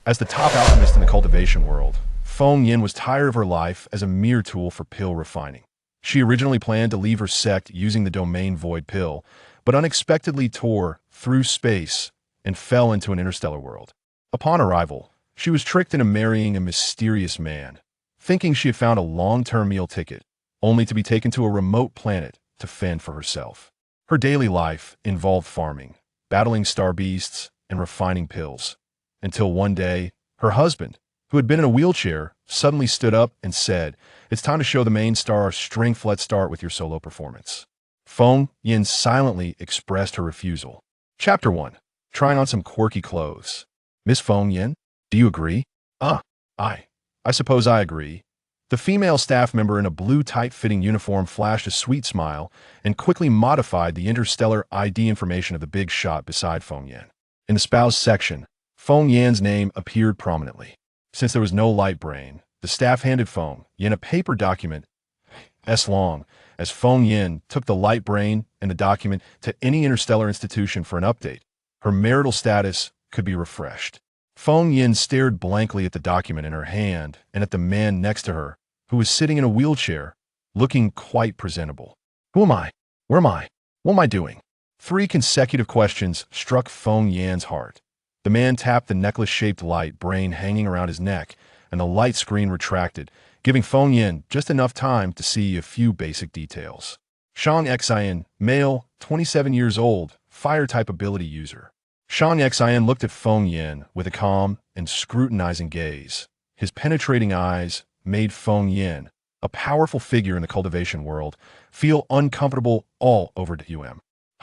As the top alchemist in the cultivation world, Feng Yin was tired of her life as a mere tool for pill refining. She originally planned to leave her sect using the domain void pill, but unexpectedly tore through space and fell into an interstellar world. Upon arrival, she was tricked into marrying a mysterious man, thinking she had found a long-term meal ticket, only to be taken to a remote planet to fend for herself. Her daily life involved farming, battling star beasts, and refining pills, until one day, her husband, who had been in a wheelchair, suddenly stood up and said, "It's time to show the main star our strength. Let's start with your solo performance." Feng Yin silently expressed her refusal. Chapter 1. Trying on some quirky clothes. Miss Feng Yin, do you agree? I suppose I agree. The female staff member in a blue tight-fitting uniform flashed a sweet smile and quickly modified the interstellar ID information of the big shot beside Feng Yin. In the spouse section, Feng Yin's name appeared prominently. Since there was no light brain, the staff handed Feng Yin a paper document as long as Feng Yin took the light brain and the document to any interstellar institution for an update. Her marital status could be refreshed. Feng Yin stared blankly at the document in her hand and at the man next to her, who was sitting in a wheelchair, looking quite presentable. Who am I? Where am I? What am I doing? 3 consecutive questions struck Feng Yin's heart. The man tapped the necklace-shaped light brain hanging around his neck, and the light screen retracted, giving Feng Yin just enough time to see a few basic details. Shang Xian, male, 27 years old, fire-type ability user. Shang Xian looked at Feng Yin with a calm and scrutinizing gaze. His penetrating eyes made Feng Yin, a powerful figure in the cultivation world, feel uncomfortable all over to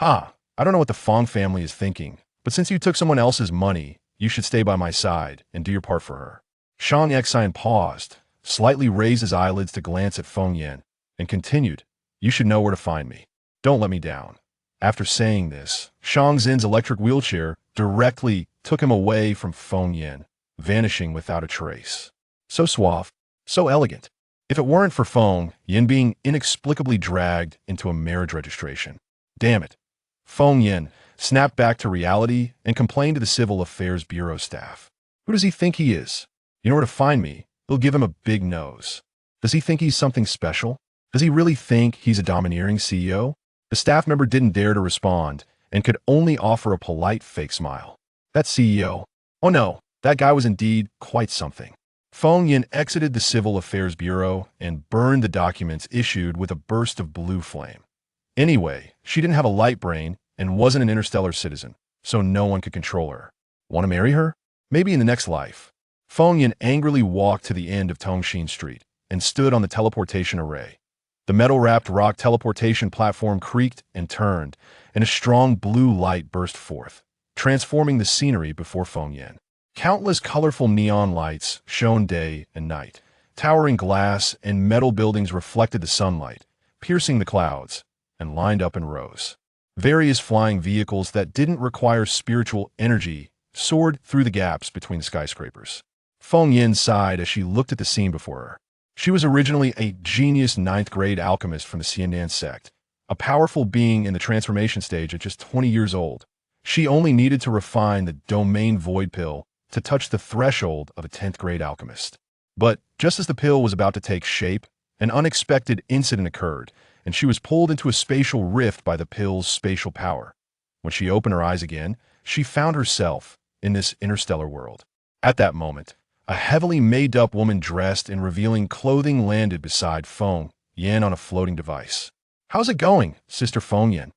I don't know what the Feng family is thinking, but since you took someone else's money, you should stay by my side and do your part for her. Shang Xian paused, slightly raised his eyelids to glance at Feng Yin, and continued, "You should know where to find me. Don't let me down." After saying this, Shang Xin's electric wheelchair directly took him away from Feng Yin, vanishing without a trace. So suave, so elegant. If it weren't for Feng Yin being inexplicably dragged into a marriage registration. Damn it. Feng Yin snapped back to reality and complained to the Civil Affairs Bureau staff. Who does he think he is? You know where to find me. They'll give him a big nose. Does he think he's something special? Does he really think he's a domineering CEO? The staff member didn't dare to respond and could only offer a polite fake smile. That CEO. Oh no, that guy was indeed quite something. Feng Yin exited the Civil Affairs Bureau and burned the documents issued with a burst of blue flame. Anyway, she didn't have a light brain and wasn't an interstellar citizen, so no one could control her. Want to marry her? Maybe in the next life. Feng Yin angrily walked to the end of Tongxin Street and stood on the teleportation array. The metal-wrapped rock teleportation platform creaked and turned, and a strong blue light burst forth, transforming the scenery before Feng Yin. Countless colorful neon lights shone day and night. Towering glass and metal buildings reflected the sunlight, piercing the clouds, and lined up in rows. Various flying vehicles that didn't require spiritual energy soared through the gaps between the skyscrapers. Feng Yin sighed as she looked at the scene before her. She was originally a genius 9th-grade alchemist from the Xiandan sect, a powerful being in the transformation stage at just 20 years old. She only needed to refine the domain void pill to touch the threshold of a 10th-grade alchemist. But just as the pill was about to take shape, an unexpected incident occurred, and she was pulled into a spatial rift by the pill's spatial power. When she opened her eyes again, she found herself in this interstellar world. At that moment, a heavily made-up woman dressed in revealing clothing landed beside Feng Yin on a floating device. "How's it going, Sister Feng Yin?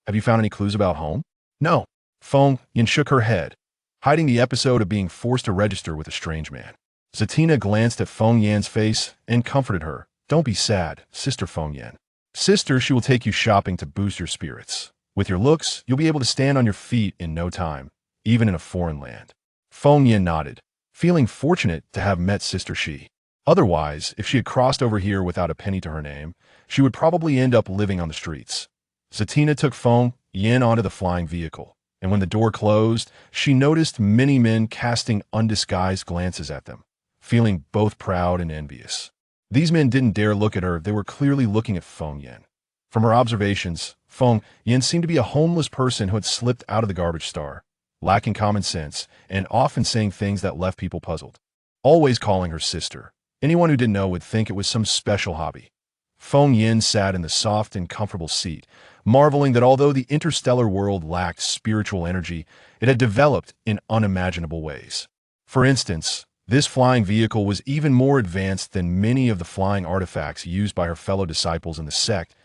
Have you found any clues about home?" "No." Feng Yin shook her head, hiding the episode of being forced to register with a strange man. Zatina glanced at Feng Yin's face and comforted her. "Don't be sad, Sister Feng Yin. Sister, she will take you shopping to boost your spirits. With your looks, you'll be able to stand on your feet in no time, even in a foreign land." Feng Yin nodded, feeling fortunate to have met Sister Shi. Otherwise, if she had crossed over here without a penny to her name, she would probably end up living on the streets. Zatina took Feng Yin onto the flying vehicle, and when the door closed, she noticed many men casting undisguised glances at them, feeling both proud and envious. These men didn't dare look at her, they were clearly looking at Feng Yin. From her observations, Feng Yin seemed to be a homeless person who had slipped out of the garbage star, lacking common sense, and often saying things that left people puzzled. Always calling her sister. Anyone who didn't know would think it was some special hobby. Feng Yin sat in the soft and comfortable seat, marveling that although the interstellar world lacked spiritual energy, it had developed in unimaginable ways. For instance, this flying vehicle was even more advanced than many of the flying artifacts used by her fellow disciples in the sect.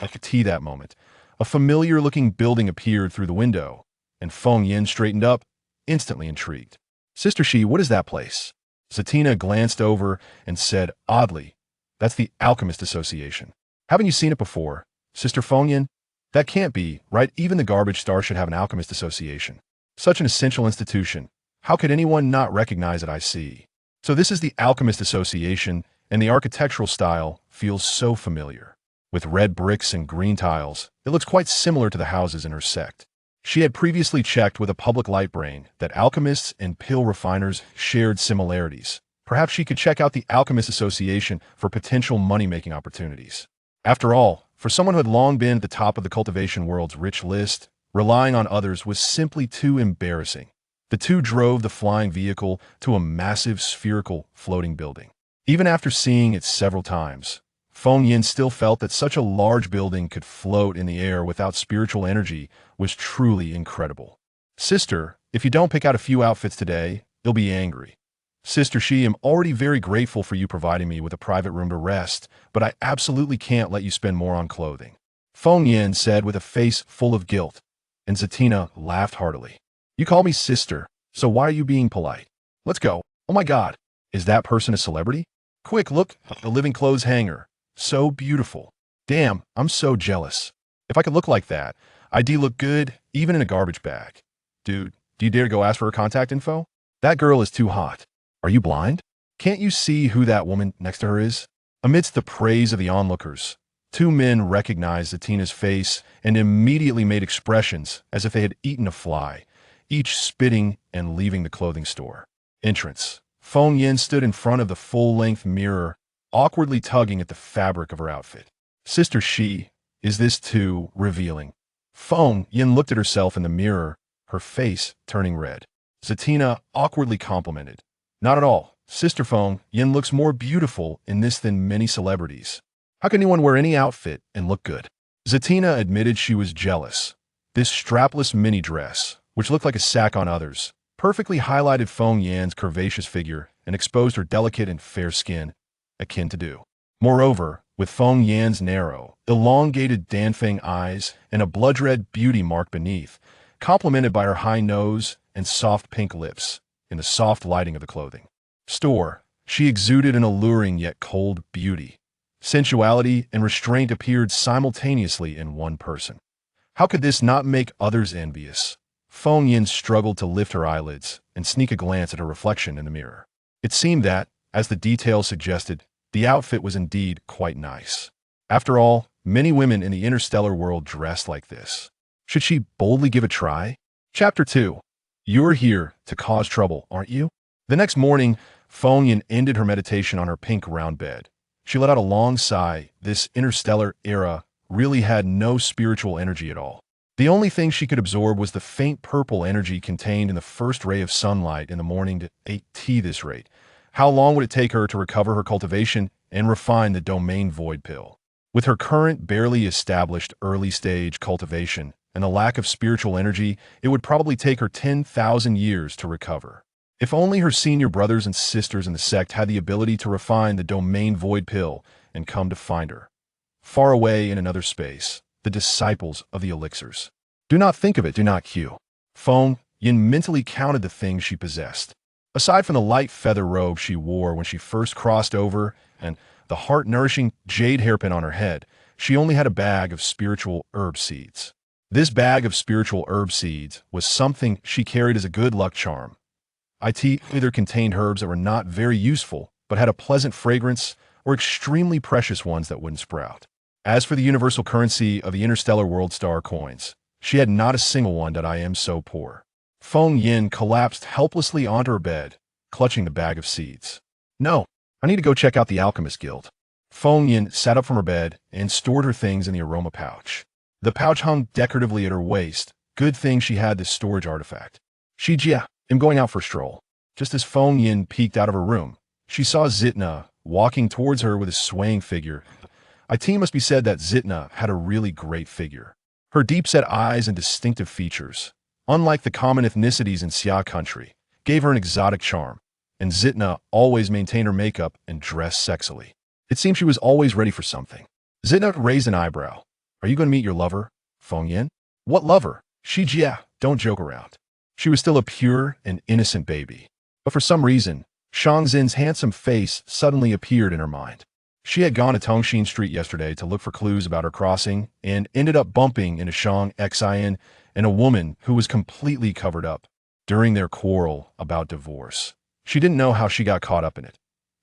I could see that moment. A familiar-looking building appeared through the window, and Feng Yin straightened up, instantly intrigued. "Sister Shi, what is that place?" Zatina glanced over and said oddly, "That's the Alchemist Association. Haven't you seen it before, Sister Feng Yin? That can't be, right? Even the garbage star should have an Alchemist Association. Such an essential institution. How could anyone not recognize it? I see. So this is the Alchemist Association, and the architectural style feels so familiar. With red bricks and green tiles, it looks quite similar to the houses in her sect." She had previously checked with a public light brain that alchemists and pill refiners shared similarities. Perhaps she could check out the Alchemist Association for potential money-making opportunities. After all, for someone who had long been at the top of the cultivation world's rich list, relying on others was simply too embarrassing. The two drove the flying vehicle to a massive spherical floating building. Even after seeing it several times, Feng Yin still felt that such a large building could float in the air without spiritual energy was truly incredible. "Sister, if you don't pick out a few outfits today, you'll be angry. Sister Shi, I'm already very grateful for you providing me with a private room to rest, but I absolutely can't let you spend more on clothing," Feng Yin said with a face full of guilt, and Zatina laughed heartily. "You call me sister, so why are you being polite? Let's go. Oh my god, is that person a celebrity? Quick, look, the living clothes hanger. So beautiful. Damn, I'm so jealous. If I could look like that, I'd look good, even in a garbage bag. Dude, do you dare go ask for her contact info? That girl is too hot. Are you blind? Can't you see who that woman next to her is?" Amidst the praise of the onlookers, two men recognized Zatina's face and immediately made expressions as if they had eaten a fly, each spitting and leaving the clothing store. Entrance. Feng Yin stood in front of the full-length mirror, awkwardly tugging at the fabric of her outfit. "Sister Shi, is this too revealing?" Feng Yin looked at herself in the mirror, her face turning red. Zatina awkwardly complimented. "Not at all. Sister Feng Yin looks more beautiful in this than many celebrities. How can anyone wear any outfit and look good?" Zatina admitted she was jealous. This strapless mini dress, which looked like a sack on others, perfectly highlighted Feng Yin's curvaceous figure and exposed her delicate and fair skin, akin to dew. Moreover, with Feng Yin's narrow, elongated Danfeng eyes and a blood-red beauty mark beneath, complemented by her high nose and soft pink lips, in the soft lighting of the clothing store, she exuded an alluring yet cold beauty. Sensuality and restraint appeared simultaneously in one person. How could this not make others envious? Feng Yin struggled to lift her eyelids and sneak a glance at her reflection in the mirror. It seemed that, as the details suggested, the outfit was indeed quite nice. After all, many women in the interstellar world dressed like this. Should she boldly give a try? Chapter 2. You're here to cause trouble, aren't you? The next morning, Feng Yin ended her meditation on her pink round bed. She let out a long sigh. This interstellar era really had no spiritual energy at all. The only thing she could absorb was the faint purple energy contained in the first ray of sunlight in the morning at 8 this rate. How long would it take her to recover her cultivation and refine the domain void pill? With her current barely established early-stage cultivation and the lack of spiritual energy, it would probably take her 10,000 years to recover. If only her senior brothers and sisters in the sect had the ability to refine the domain void pill and come to find her. Far away in another space, the disciples of the elixirs. Do not think of it, do not Q. Feng Yin mentally counted the things she possessed. Aside from the light feather robe she wore when she first crossed over and the heart-nourishing jade hairpin on her head, she only had a bag of spiritual herb seeds. This bag of spiritual herb seeds was something she carried as a good luck charm. It either contained herbs that were not very useful but had a pleasant fragrance, or extremely precious ones that wouldn't sprout. As for the universal currency of the interstellar world star coins, she had not a single one. That I am so poor. Feng Yin collapsed helplessly onto her bed, clutching the bag of seeds. "No, I need to go check out the Alchemist Guild." Feng Yin sat up from her bed and stored her things in the aroma pouch. The pouch hung decoratively at her waist, Good thing she had this storage artifact. Shijia, am going out for a stroll. Just as Feng Yin peeked out of her room, she saw Zitna walking towards her with a swaying figure. It must be said that Zitna had a really great figure. Her deep-set eyes and distinctive features, unlike the common ethnicities in Xia country, gave her an exotic charm, and Zitna always maintained her makeup and dressed sexily. It seemed she was always ready for something. Zitna raised an eyebrow. Are you going to meet your lover, Feng Yin? What lover? Shijia, don't joke around. She was still a pure and innocent baby. But for some reason, Shang Xin's handsome face suddenly appeared in her mind. She had gone to Tongxin Street yesterday to look for clues about her crossing and ended up bumping into Shang Xin and a woman who was completely covered up. During their quarrel about divorce, she didn't know how she got caught up in it.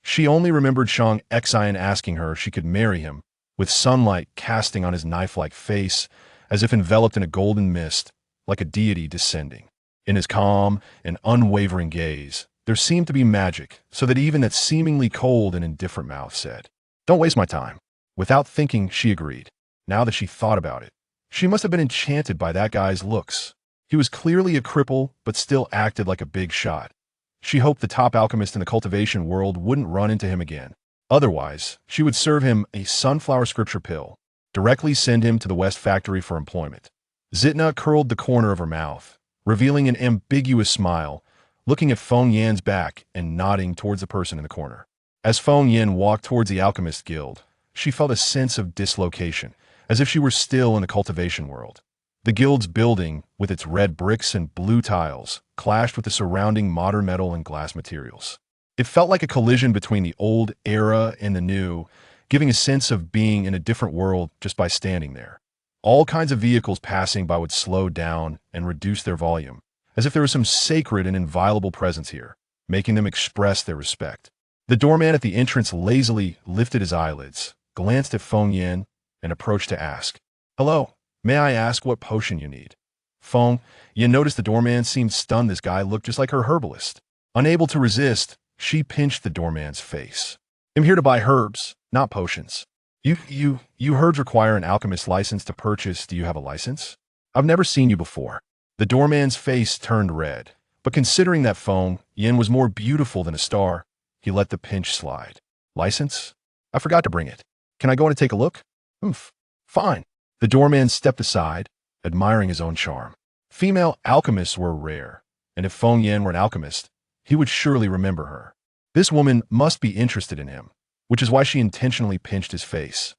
She only remembered Shang Xin asking her if she could marry him, with sunlight casting on his knife-like face as if enveloped in a golden mist, like a deity descending. In his calm and unwavering gaze, there seemed to be magic, so that even that seemingly cold and indifferent mouth said, "Don't waste my time." Without thinking, she agreed. Now that she thought about it, she must have been enchanted by that guy's looks. He was clearly a cripple, but still acted like a big shot. She hoped the top alchemist in the cultivation world wouldn't run into him again. Otherwise, she would serve him a sunflower scripture pill, directly send him to the West Factory for employment. Zitna curled the corner of her mouth, revealing an ambiguous smile, looking at Feng Yan's back and nodding towards the person in the corner. As Feng Yin walked towards the Alchemist Guild, she felt a sense of dislocation, as if she were still in the cultivation world. The guild's building, with its red bricks and blue tiles, clashed with the surrounding modern metal and glass materials. It felt like a collision between the old era and the new, giving a sense of being in a different world just by standing there. All kinds of vehicles passing by would slow down and reduce their volume, as if there was some sacred and inviolable presence here, making them express their respect. The doorman at the entrance lazily lifted his eyelids, glanced at Feng Yin, and approached to ask, "Hello, may I ask what potion you need?" Feng Yin noticed the doorman seemed stunned. This guy looked just like her herbalist. Unable to resist, she pinched the doorman's face. "I'm here to buy herbs, not potions." You herbs require an alchemist license to purchase. Do you have a license? I've never seen you before." The doorman's face turned red, but considering that Feng Yin was more beautiful than a star, he let the pinch slide. "License? I forgot to bring it. Can I go in and take a look?" Fine." The doorman stepped aside, admiring his own charm. Female alchemists were rare, and if Feng Yin were an alchemist, he would surely remember her. This woman must be interested in him, which is why she intentionally pinched his face.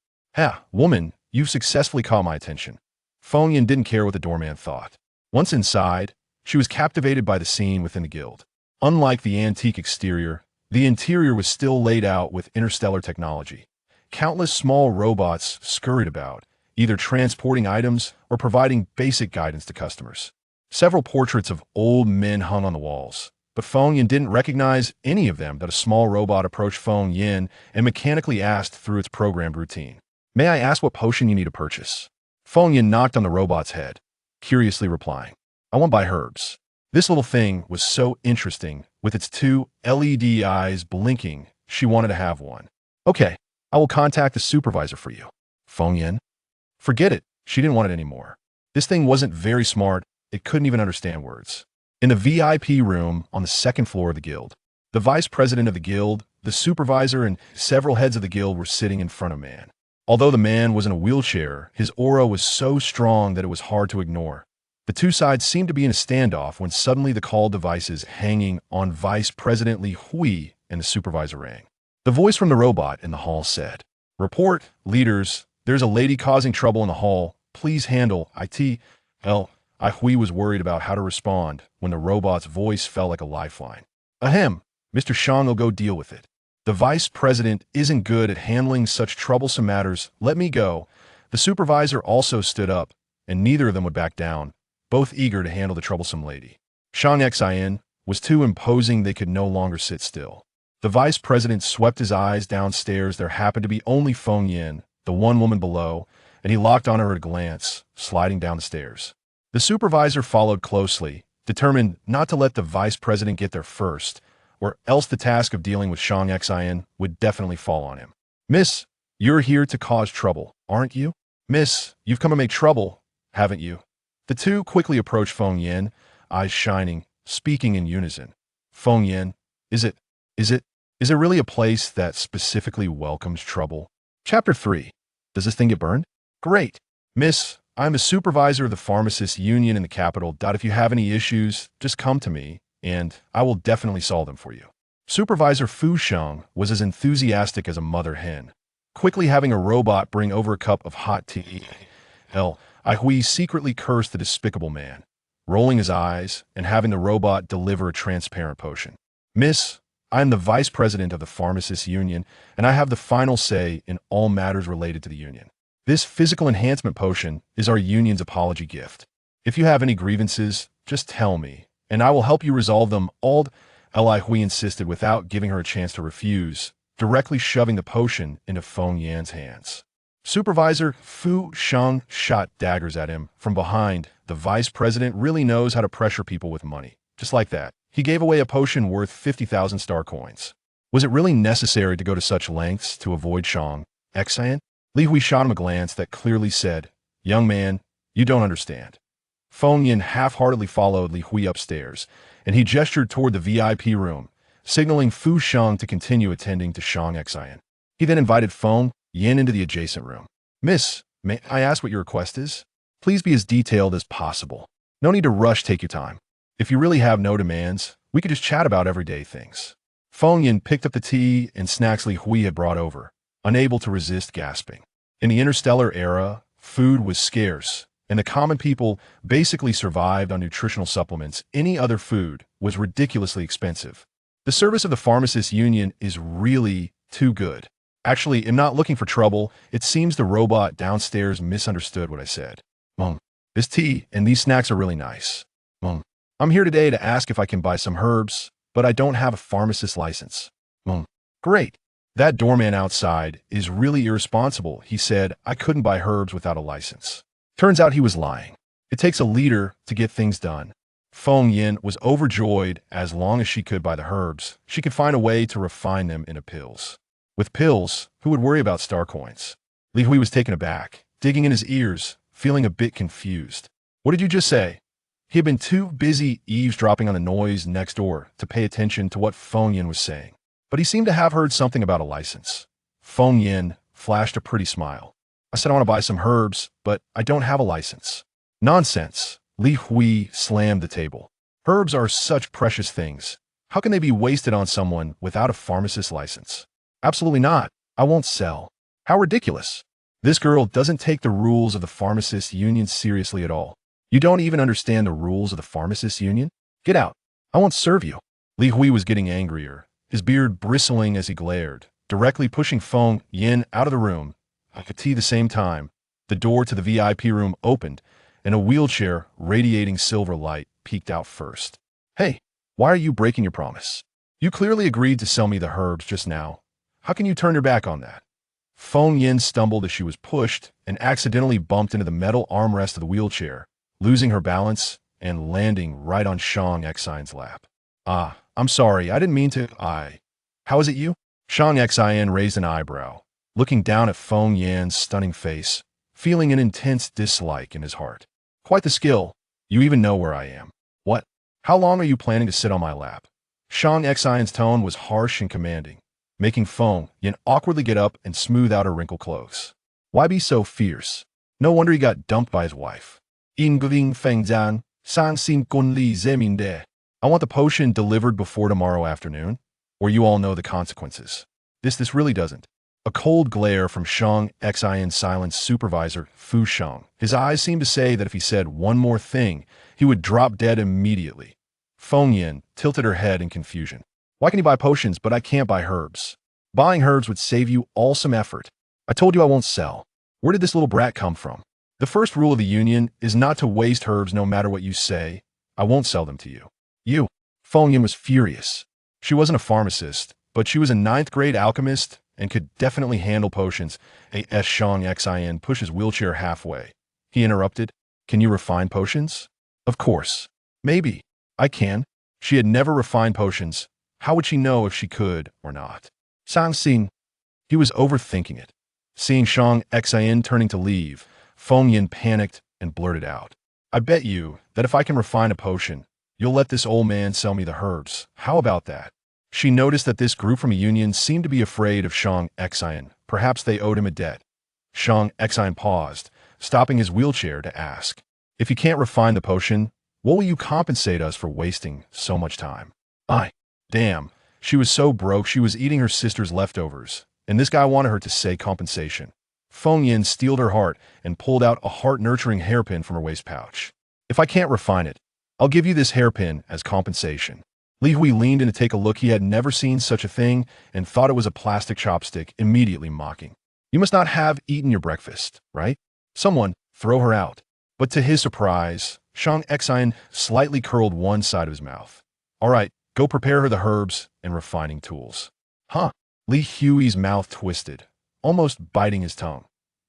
Woman, you've successfully caught my attention." Feng Yin didn't care what the doorman thought. Once inside, she was captivated by the scene within the guild. Unlike the antique exterior, the interior was still laid out with interstellar technology. Countless small robots scurried about, either transporting items or providing basic guidance to customers. Several portraits of old men hung on the walls, but Feng Yin didn't recognize any of them. That a small robot approached Feng Yin and mechanically asked through its programmed routine, "May I ask what potion you need to purchase?" Feng Yin knocked on the robot's head, curiously replying, "I want to buy herbs." This little thing was so interesting, with its two LED eyes blinking, she wanted to have one. "Okay, I will contact the supervisor for you." Feng Yin? Forget it, she didn't want it anymore. This thing wasn't very smart, it couldn't even understand words. In the VIP room on the second floor of the guild, the vice president of the guild, the supervisor, and several heads of the guild were sitting in front of man. Although the man was in a wheelchair, his aura was so strong that it was hard to ignore. The two sides seemed to be in a standoff when suddenly the call devices hanging on Vice President Li Hui and the supervisor rang. The voice from the robot in the hall said, "Report, leaders, there's a lady causing trouble in the hall. Please handle it." Li Hui was worried about how to respond when the robot's voice felt like a lifeline. "Ahem, Mr. Shang will go deal with it. The vice president isn't good at handling such troublesome matters. Let me go." The supervisor also stood up, and neither of them would back down, both eager to handle the troublesome lady. Shang Xin was too imposing. They could no longer sit still. The vice president swept his eyes downstairs. There happened to be only Feng Yin, the one woman below, and he locked on her at a glance, sliding down the stairs. The supervisor followed closely, determined not to let the vice president get there first, or else the task of dealing with Shang Xin would definitely fall on him. "Miss, you're here to cause trouble, aren't you?" "Miss, you've come to make trouble, haven't you?" The two quickly approached Feng Yin, eyes shining, speaking in unison. Feng Yin, is it, is it, is it really a place that specifically welcomes trouble? Chapter 3. Does this thing get burned? Great. Miss, I'm a supervisor of the pharmacists union in the capital. If you have any issues, just come to me, and I will definitely solve them for you. Supervisor Fu Sheng was as enthusiastic as a mother hen, quickly having a robot bring over a cup of hot tea. Hell, I Hui secretly cursed the despicable man, rolling his eyes and having the robot deliver a transparent potion. Miss, I am the vice president of the pharmacists union, and I have the final say in all matters related to the union. This physical enhancement potion is our union's apology gift. If you have any grievances, just tell me, and I will help you resolve them all. Li Hui insisted without giving her a chance to refuse, directly shoving the potion into Feng Yan's hands. Supervisor Fu Sheng shot daggers at him from behind. The vice president really knows how to pressure people with money. Just like that, he gave away a potion worth 50,000 star coins. Was it really necessary to go to such lengths to avoid Shang Xian? Li Hui shot him a glance that clearly said, "Young man, you don't understand." Feng Yin half-heartedly followed Li Hui upstairs, and he gestured toward the VIP room, signaling Fu Sheng to continue attending to Shang Xian. He then invited Feng Yin into the adjacent room. "Miss, may I ask what your request is? Please be as detailed as possible. No need to rush, take your time. If you really have no demands, we could just chat about everyday things." Feng Yin picked up the tea and snacks Li Hui had brought over, unable to resist gasping. In the interstellar era, food was scarce, and the common people basically survived on nutritional supplements. Any other food was ridiculously expensive. The service of the pharmacists union is really too good. Actually, I'm not looking for trouble. It seems the robot downstairs misunderstood what I said. This tea and these snacks are really nice. I'm here today to ask if I can buy some herbs, but I don't have a pharmacist license. Great. That doorman outside is really irresponsible. He said I couldn't buy herbs without a license. Turns out he was lying. It takes a leader to get things done. Feng Yin was overjoyed. As long as she could buy the herbs, she could find a way to refine them into pills. With pills, who would worry about star coins? Li Hui was taken aback, digging in his ears, feeling a bit confused. What did you just say? He had been too busy eavesdropping on the noise next door to pay attention to what Feng Yin was saying. But he seemed to have heard something about a license. Feng Yin flashed a pretty smile. I said I want to buy some herbs, but I don't have a license. Nonsense. Li Hui slammed the table. Herbs are such precious things. How can they be wasted on someone without a pharmacist license? Absolutely not. I won't sell. How ridiculous. This girl doesn't take the rules of the pharmacists union seriously at all. You don't even understand the rules of the pharmacists union? Get out. I won't serve you. Li Hui was getting angrier, his beard bristling as he glared, directly pushing Feng Yin out of the room. At the same time, the door to the VIP room opened, and a wheelchair radiating silver light peeked out first. Hey, why are you breaking your promise? You clearly agreed to sell me the herbs just now. How can you turn your back on that? Feng Yin stumbled as she was pushed and accidentally bumped into the metal armrest of the wheelchair, losing her balance and landing right on Shang Xian's lap. I'm sorry, I didn't mean to. How is it you? Shang Xian raised an eyebrow, looking down at Feng Yan's stunning face, feeling an intense dislike in his heart. Quite the skill. You even know where I am. What? How long are you planning to sit on my lap? Shang Xian's tone was harsh and commanding, making Feng Yan awkwardly get up and smooth out her wrinkled clothes. Why be so fierce? No wonder he got dumped by his wife. Ingving Fengzan, San Xin Kun Li Zemin De. I want the potion delivered before tomorrow afternoon, or you all know the consequences. This really doesn't. A cold glare from Shang Xian's silenced supervisor, Fu Sheng. His eyes seemed to say that if he said one more thing, he would drop dead immediately. Feng Yin tilted her head in confusion. Why can you buy potions, but I can't buy herbs? Buying herbs would save you all some effort. I told you I won't sell. Where did this little brat come from? The first rule of the union is not to waste herbs no matter what you say. I won't sell them to you. You. Feng Yin was furious. She wasn't a pharmacist, but she was a ninth-grade alchemist and could definitely handle potions. As Shang Xian pushed his wheelchair halfway. He interrupted. Can you refine potions? Of course. Maybe. I can. She had never refined potions. How would she know if she could or not? Sang Xin. He was overthinking it. Seeing Shang Xian turning to leave, Feng Yin panicked and blurted out. I bet you that if I can refine a potion, you'll let this old man sell me the herbs. How about that? She noticed that this group from a union seemed to be afraid of Shang Xian. Perhaps they owed him a debt. Shang Xian paused, stopping his wheelchair to ask, "If you can't refine the potion, what will you compensate us for wasting so much time?" Damn, she was so broke she was eating her sister's leftovers, and this guy wanted her to say compensation. Feng Yin steeled her heart and pulled out a heart-nurturing hairpin from her waist pouch. "If I can't refine it, I'll give you this hairpin as compensation." Li Hui leaned in to take a look. He had never seen such a thing and thought it was a plastic chopstick, immediately mocking. "You must not have eaten your breakfast, right? Someone, throw her out." But to his surprise, Shang Xian slightly curled one side of his mouth. "All right, go prepare her the herbs and refining tools." Huh? Li Hui's mouth twisted, almost biting his tongue.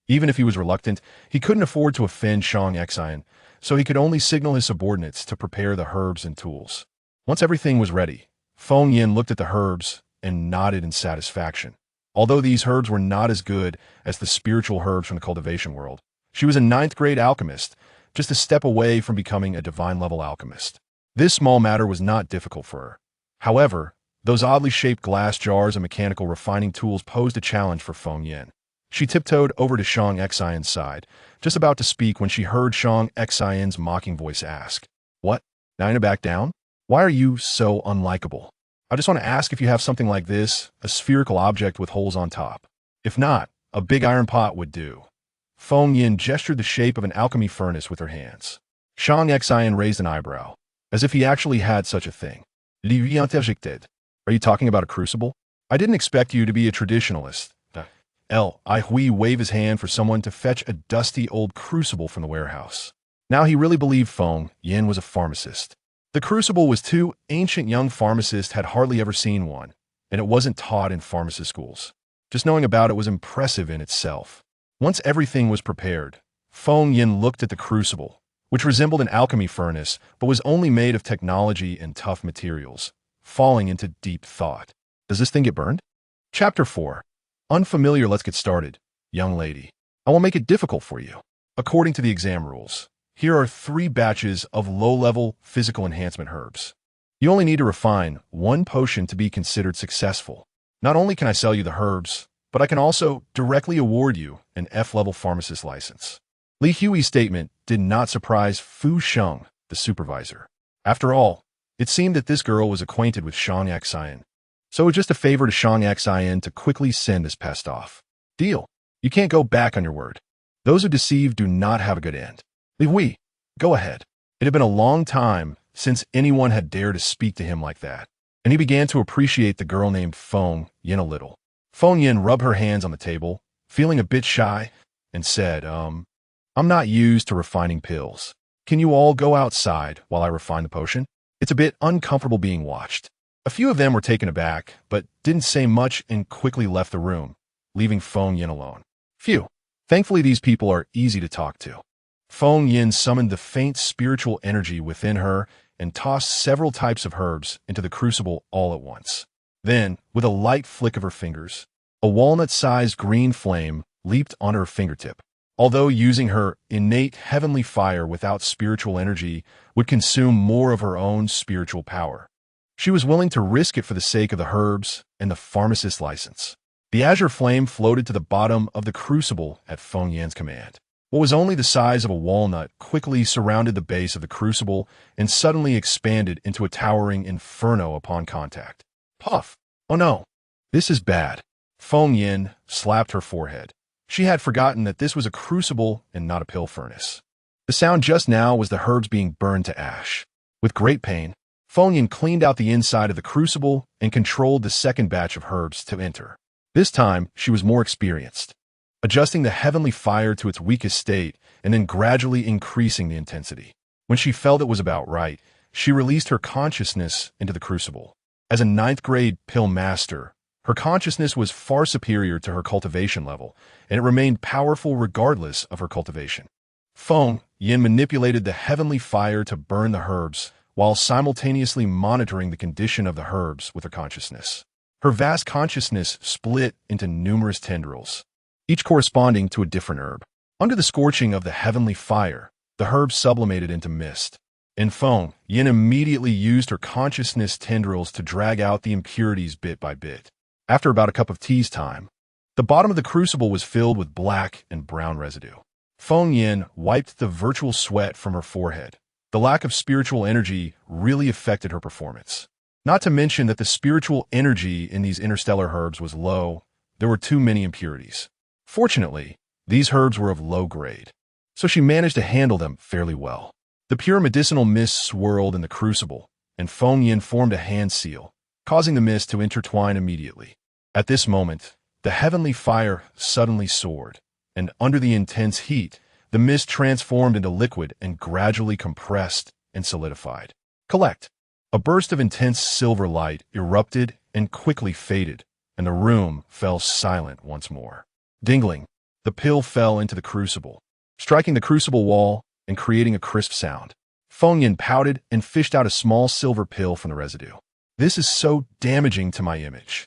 Even if he was reluctant, he couldn't afford to offend Shang Xian, so he could only signal his subordinates to prepare the herbs and tools. Once everything was ready, Feng Yin looked at the herbs and nodded in satisfaction. Although these herbs were not as good as the spiritual herbs from the cultivation world, she was a ninth-grade alchemist, just a step away from becoming a divine-level alchemist. This small matter was not difficult for her. However, those oddly shaped glass jars and mechanical refining tools posed a challenge for Feng Yin. She tiptoed over to Shang Xian's side, just about to speak when she heard Shang Xian's mocking voice ask, "What? Now you back down? Why are you so unlikable? I just want to ask if you have something like this, a spherical object with holes on top. If not, a big iron pot would do." Feng Yin gestured the shape of an alchemy furnace with her hands. Shang Xian raised an eyebrow, as if he actually had such a thing. "Are you talking about a crucible? I didn't expect you to be a traditionalist." Li Hui waved his hand for someone to fetch a dusty old crucible from the warehouse. Now he really believed Feng Yin was a pharmacist. The crucible was too ancient. Young pharmacists had hardly ever seen one, and it wasn't taught in pharmacist schools. Just knowing about it was impressive in itself. Once everything was prepared, Feng Yin looked at the crucible, which resembled an alchemy furnace but was only made of technology and tough materials, falling into deep thought. Does this thing get burned? Chapter 4. Unfamiliar. Let's get started, young lady. I will make it difficult for you. According to the exam rules, here are 3 batches of low-level physical enhancement herbs. You only need to refine 1 potion to be considered successful. Not only can I sell you the herbs, but I can also directly award you an F-level pharmacist license. Li Hui's statement did not surprise Fu Sheng, the supervisor. After all, it seemed that this girl was acquainted with Shang Xian. So it was just a favor to Shang Xian to quickly send this pest off. Deal. You can't go back on your word. Those who deceive do not have a good end. Li Hui, go ahead. It had been a long time since anyone had dared to speak to him like that, and he began to appreciate the girl named Feng Yin a little. Feng Yin rubbed her hands on the table, feeling a bit shy, and said, I'm not used to refining pills. Can you all go outside while I refine the potion? It's a bit uncomfortable being watched." A few of them were taken aback, but didn't say much and quickly left the room, leaving Feng Yin alone. Phew. Thankfully these people are easy to talk to. Feng Yin summoned the faint spiritual energy within her and tossed several types of herbs into the crucible all at once. Then, with a light flick of her fingers, a walnut-sized green flame leaped on her fingertip. Although using her innate heavenly fire without spiritual energy would consume more of her own spiritual power, she was willing to risk it for the sake of the herbs and the pharmacist's license. The azure flame floated to the bottom of the crucible at Feng Yin's command. What was only the size of a walnut quickly surrounded the base of the crucible and suddenly expanded into a towering inferno upon contact. Puff! Oh no! This is bad. Feng Yin slapped her forehead. She had forgotten that this was a crucible and not a pill furnace. The sound just now was the herbs being burned to ash. With great pain, Feng Yin cleaned out the inside of the crucible and controlled the second batch of herbs to enter. This time, she was more experienced, adjusting the heavenly fire to its weakest state and then gradually increasing the intensity. When she felt it was about right, she released her consciousness into the crucible. As a 9th-grade pill master, her consciousness was far superior to her cultivation level, and it remained powerful regardless of her cultivation. Feng Yin manipulated the heavenly fire to burn the herbs, while simultaneously monitoring the condition of the herbs with her consciousness. Her vast consciousness split into numerous tendrils, each corresponding to a different herb. Under the scorching of the heavenly fire, The herbs sublimated into mist. In Feng, Yin immediately used her consciousness tendrils to drag out the impurities bit by bit. After about a cup of tea's time, the bottom of the crucible was filled with black and brown residue. Feng Yin wiped the virtual sweat from her forehead. The lack of spiritual energy really affected her performance. Not to mention that the spiritual energy in these interstellar herbs was low. There were too many impurities. Fortunately, these herbs were of low grade, so she managed to handle them fairly well. The pure medicinal mist swirled in the crucible, and Feng Yin formed a hand seal, causing the mist to intertwine immediately. At this moment, the heavenly fire suddenly soared, and under the intense heat, the mist transformed into liquid and gradually compressed and solidified. Collect. A burst of intense silver light erupted and quickly faded, and the room fell silent once more. Dingling, the pill fell into the crucible, striking the crucible wall and creating a crisp sound. Feng Yin pouted and fished out a small silver pill from the residue. This is so damaging to my image.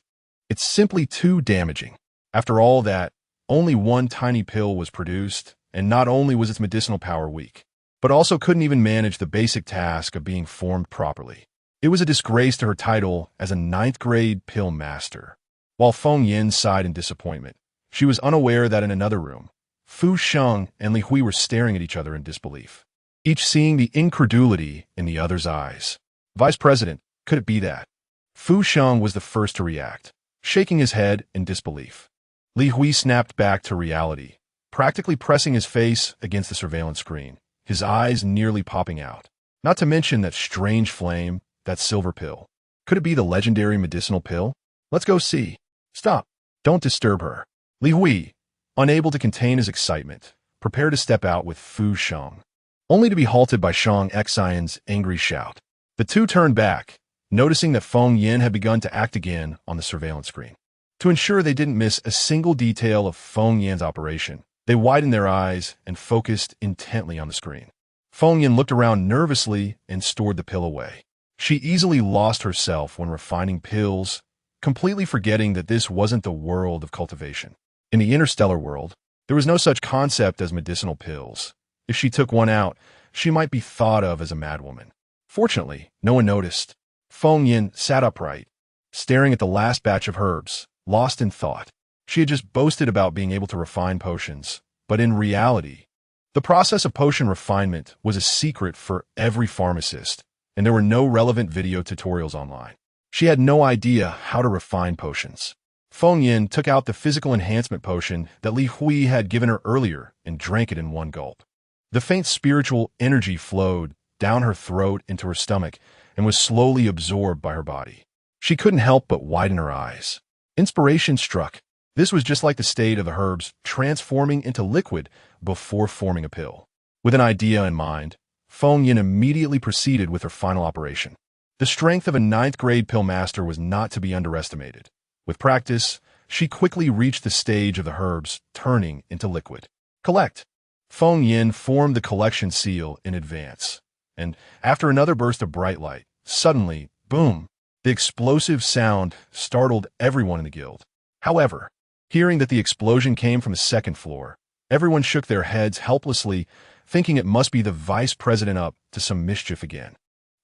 It's simply too damaging. After all that, only one tiny pill was produced, and not only was its medicinal power weak, but also couldn't even manage the basic task of being formed properly. It was a disgrace to her title as a 9th-grade pill master. While Feng Yin sighed in disappointment, she was unaware that in another room, Fu Sheng and Li Hui were staring at each other in disbelief, each seeing the incredulity in the other's eyes. Vice President, could it be that? Fu Sheng was the first to react, shaking his head in disbelief. Li Hui snapped back to reality, practically pressing his face against the surveillance screen, his eyes nearly popping out. Not to mention that strange flame, that silver pill. Could it be the legendary medicinal pill? Let's go see. Stop. Don't disturb her. Li Hui, unable to contain his excitement, prepared to step out with Fu Sheng, only to be halted by Shang Xian's angry shout. The two turned back, noticing that Feng Yin had begun to act again on the surveillance screen. To ensure they didn't miss a single detail of Feng Yin's operation, they widened their eyes and focused intently on the screen. Feng Yin looked around nervously and stored the pill away. She easily lost herself when refining pills, completely forgetting that this wasn't the world of cultivation. In the interstellar world, there was no such concept as medicinal pills. If she took one out, she might be thought of as a madwoman. Fortunately, no one noticed. Feng Yin sat upright, staring at the last batch of herbs, lost in thought. She had just boasted about being able to refine potions, but in reality, the process of potion refinement was a secret for every pharmacist, and there were no relevant video tutorials online. She had no idea how to refine potions. Feng Yin took out the physical enhancement potion that Li Hui had given her earlier and drank it in one gulp. The faint spiritual energy flowed down her throat into her stomach and was slowly absorbed by her body. She couldn't help but widen her eyes. Inspiration struck. This was just like the state of the herbs transforming into liquid before forming a pill. With an idea in mind, Feng Yin immediately proceeded with her final operation. The strength of a 9th-grade pill master was not to be underestimated. With practice, she quickly reached the stage of the herbs turning into liquid. Collect. Feng Yin formed the collection seal in advance, and after another burst of bright light, suddenly, boom, the explosive sound startled everyone in the guild. However, hearing that the explosion came from the 2nd floor, everyone shook their heads helplessly, thinking it must be the vice president up to some mischief again.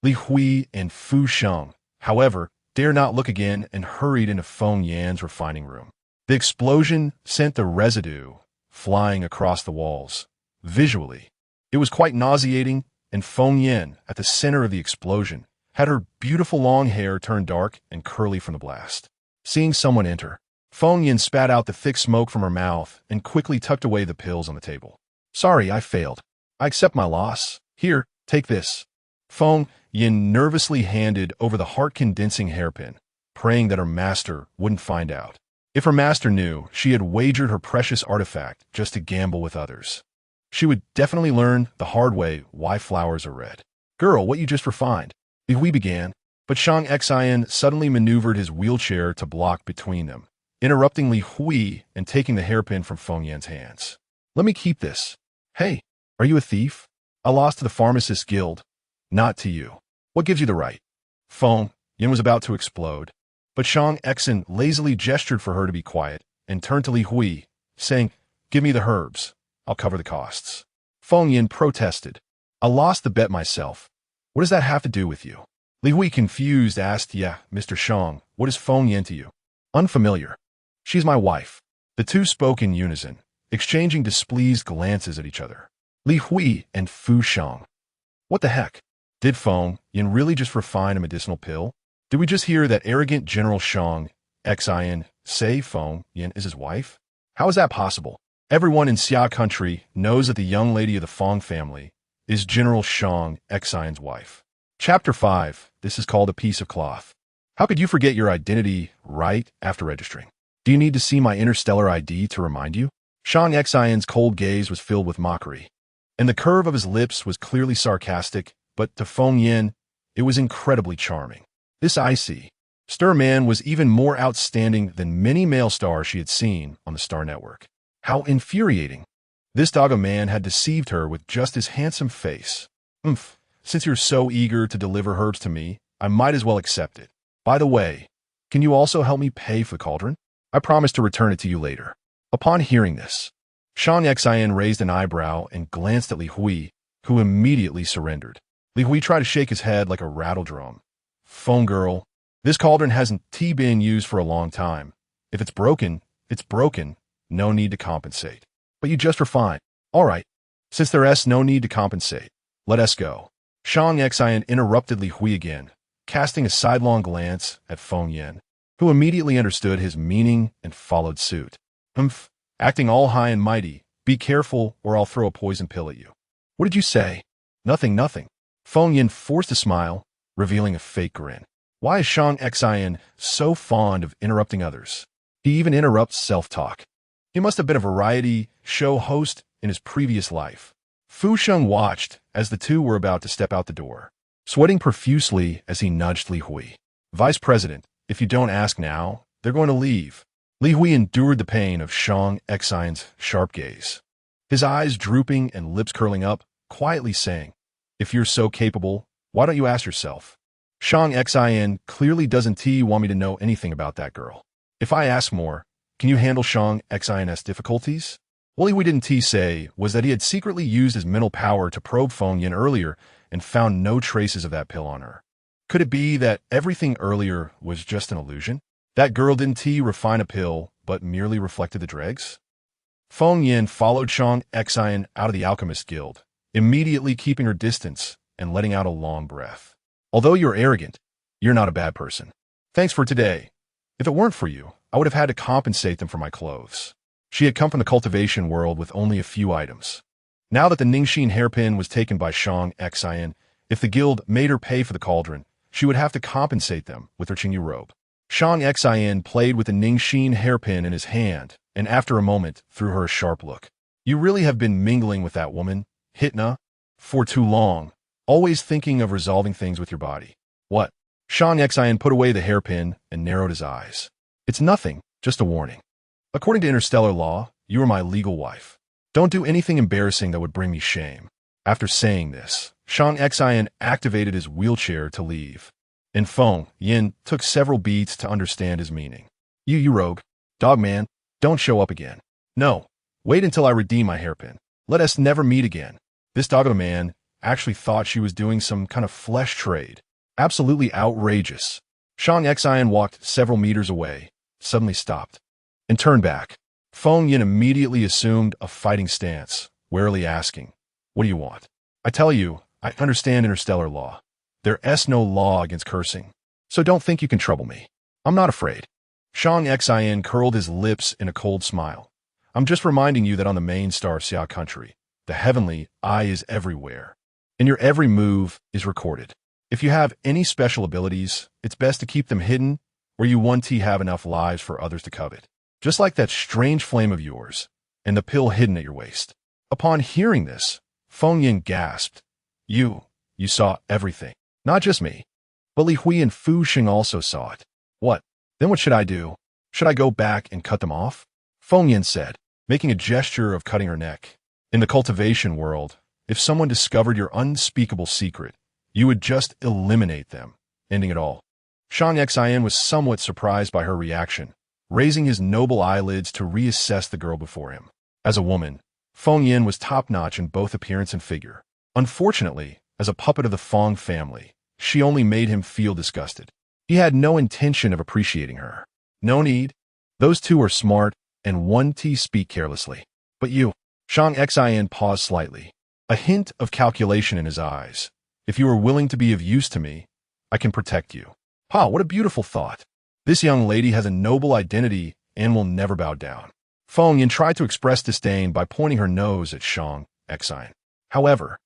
Li Hui and Fu Sheng, however, dared not look again and hurried into Feng Yin's refining room. The explosion sent the residue flying across the walls. Visually, it was quite nauseating, and Feng Yin, at the center of the explosion, had her beautiful long hair turn dark and curly from the blast. Seeing someone enter, Feng Yin spat out the thick smoke from her mouth and quickly tucked away the pills on the table. Sorry, I failed. I accept my loss. Here, take this. Feng Yin nervously handed over the heart-condensing hairpin, praying that her master wouldn't find out. If her master knew, she had wagered her precious artifact just to gamble with others. She would definitely learn the hard way why flowers are red. Girl, what you just refined? Li Hui began, but Shang Xian suddenly maneuvered his wheelchair to block between them, interrupting Li Hui and taking the hairpin from Feng Yin's hands. Let me keep this. Hey, are you a thief? I lost to the Pharmacists Guild, not to you. What gives you the right? Feng Yin was about to explode, but Shang Xian lazily gestured for her to be quiet and turned to Li Hui, saying, Give me the herbs. I'll cover the costs. Feng Yin protested. I lost the bet myself. What does that have to do with you? Li Hui, confused, asked, Yeah, Mr. Shang, what is Feng Yin to you? Unfamiliar. She's my wife. The two spoke in unison, exchanging displeased glances at each other. Li Hui and Fu Shang. What the heck? Did Feng Yin really just refine a medicinal pill? Did we just hear that arrogant General Shang, Xin, say Feng Yin is his wife? How is that possible? Everyone in Xia country knows that the young lady of the Feng family is General Shang, Xin's wife. Chapter 5. This is called a piece of cloth. How could you forget your identity right after registering? Do you need to see my interstellar ID to remind you? Shang Xin's cold gaze was filled with mockery, and the curve of his lips was clearly sarcastic, but to Feng Yin, it was incredibly charming. This icy, stir man was even more outstanding than many male stars she had seen on the Star Network. How infuriating. This dog of man had deceived her with just his handsome face. Since you're so eager to deliver herbs to me, I might as well accept it. By the way, can you also help me pay for the cauldron? I promise to return it to you later. Upon hearing this, Shang Xin raised an eyebrow and glanced at Li Hui, who immediately surrendered. Li Hui tried to shake his head like a rattle drum. Phone girl, this cauldron hasn't been used for a long time. If it's broken, it's broken. No need to compensate. But you just refined. All right. Since there's no need to compensate, let us go. Shang Xin interrupted Li Hui again, casting a sidelong glance at Feng Yin, who immediately understood his meaning and followed suit. Acting all high and mighty, be careful or I'll throw a poison pill at you. What did you say? Nothing. Feng Yin forced a smile, revealing a fake grin. Why is Shang Xin so fond of interrupting others? He even interrupts self-talk. He must have been a variety show host in his previous life. Fu Sheng watched as the two were about to step out the door, sweating profusely as he nudged Li Hui. Vice President, if you don't ask now, they're going to leave. Li Hui endured the pain of Shang Xin's sharp gaze, his eyes drooping and lips curling up, quietly saying, If you're so capable, why don't you ask yourself? Shang Xin clearly doesn't want me to know anything about that girl. If I ask more, can you handle Shang Xin's difficulties? What Li Hui didn't say was that he had secretly used his mental power to probe Feng Yin earlier and found no traces of that pill on her. Could it be that everything earlier was just an illusion? That girl didn't refine a pill, but merely reflected the dregs? Feng Yin followed Shang Xin out of the Alchemist Guild, immediately keeping her distance and letting out a long breath. Although you're arrogant, you're not a bad person. Thanks for today. If it weren't for you, I would have had to compensate them for my clothes. She had come from the cultivation world with only a few items. Now that the Ningxin hairpin was taken by Shang Xin, if the guild made her pay for the cauldron, she would have to compensate them with her Qingyu robe. Shang Xin played with the Ningxin hairpin in his hand, and after a moment threw her a sharp look. You really have been mingling with that woman, Hitna, for too long, always thinking of resolving things with your body. What? Shang Xin put away the hairpin and narrowed his eyes. It's nothing, just a warning. According to interstellar law, you are my legal wife. Don't do anything embarrassing that would bring me shame. After saying this, Shang Xin activated his wheelchair to leave, and Feng Yin took several beats to understand his meaning. You rogue, dog man, don't show up again. No, wait until I redeem my hairpin. Let us never meet again. This dog of a man actually thought she was doing some kind of flesh trade. Absolutely outrageous. Shang Xin walked several meters away, suddenly stopped, and turned back. Feng Yin immediately assumed a fighting stance, warily asking, What do you want? I tell you, I understand interstellar law. There's no law against cursing, so don't think you can trouble me. I'm not afraid. Shang Xin curled his lips in a cold smile. I'm just reminding you that on the main star of Xia country, the heavenly eye is everywhere, and your every move is recorded. If you have any special abilities, it's best to keep them hidden, or you won't have enough lives for others to covet. Just like that strange flame of yours, and the pill hidden at your waist. Upon hearing this, Feng Yin gasped. You saw everything. Not just me. But Li Hui and Fu Xing also saw it. What? Then what should I do? Should I go back and cut them off? Feng Yin said, making a gesture of cutting her neck. In the cultivation world, if someone discovered your unspeakable secret, you would just eliminate them, ending it all. Shang Xin was somewhat surprised by her reaction, raising his noble eyelids to reassess the girl before him. As a woman, Feng Yin was top-notch in both appearance and figure. Unfortunately, as a puppet of the Feng family, she only made him feel disgusted. He had no intention of appreciating her. No need. Those two are smart, and one T speak carelessly. But you, Shang Xin paused slightly, a hint of calculation in his eyes. If you are willing to be of use to me, I can protect you. Ha, what a beautiful thought. This young lady has a noble identity and will never bow down. Feng Yin tried to express disdain by pointing her nose at Shang Xin. However,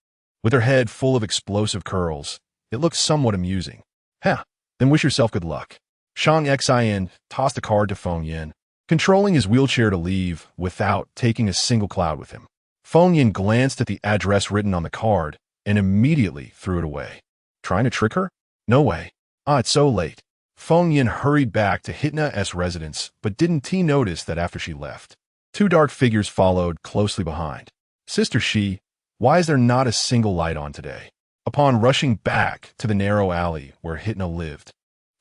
with her head full of explosive curls, it looked somewhat amusing. Heh, then wish yourself good luck. Shang Xin tossed a card to Feng Yin, controlling his wheelchair to leave without taking a single cloud with him. Feng Yin glanced at the address written on the card and immediately threw it away. Trying to trick her? No way. It's so late. Feng Yin hurried back to Hitna's residence, but didn't notice that after she left, two dark figures followed closely behind. Sister Shi, why is there not a single light on today? Upon rushing back to the narrow alley where Hitna lived,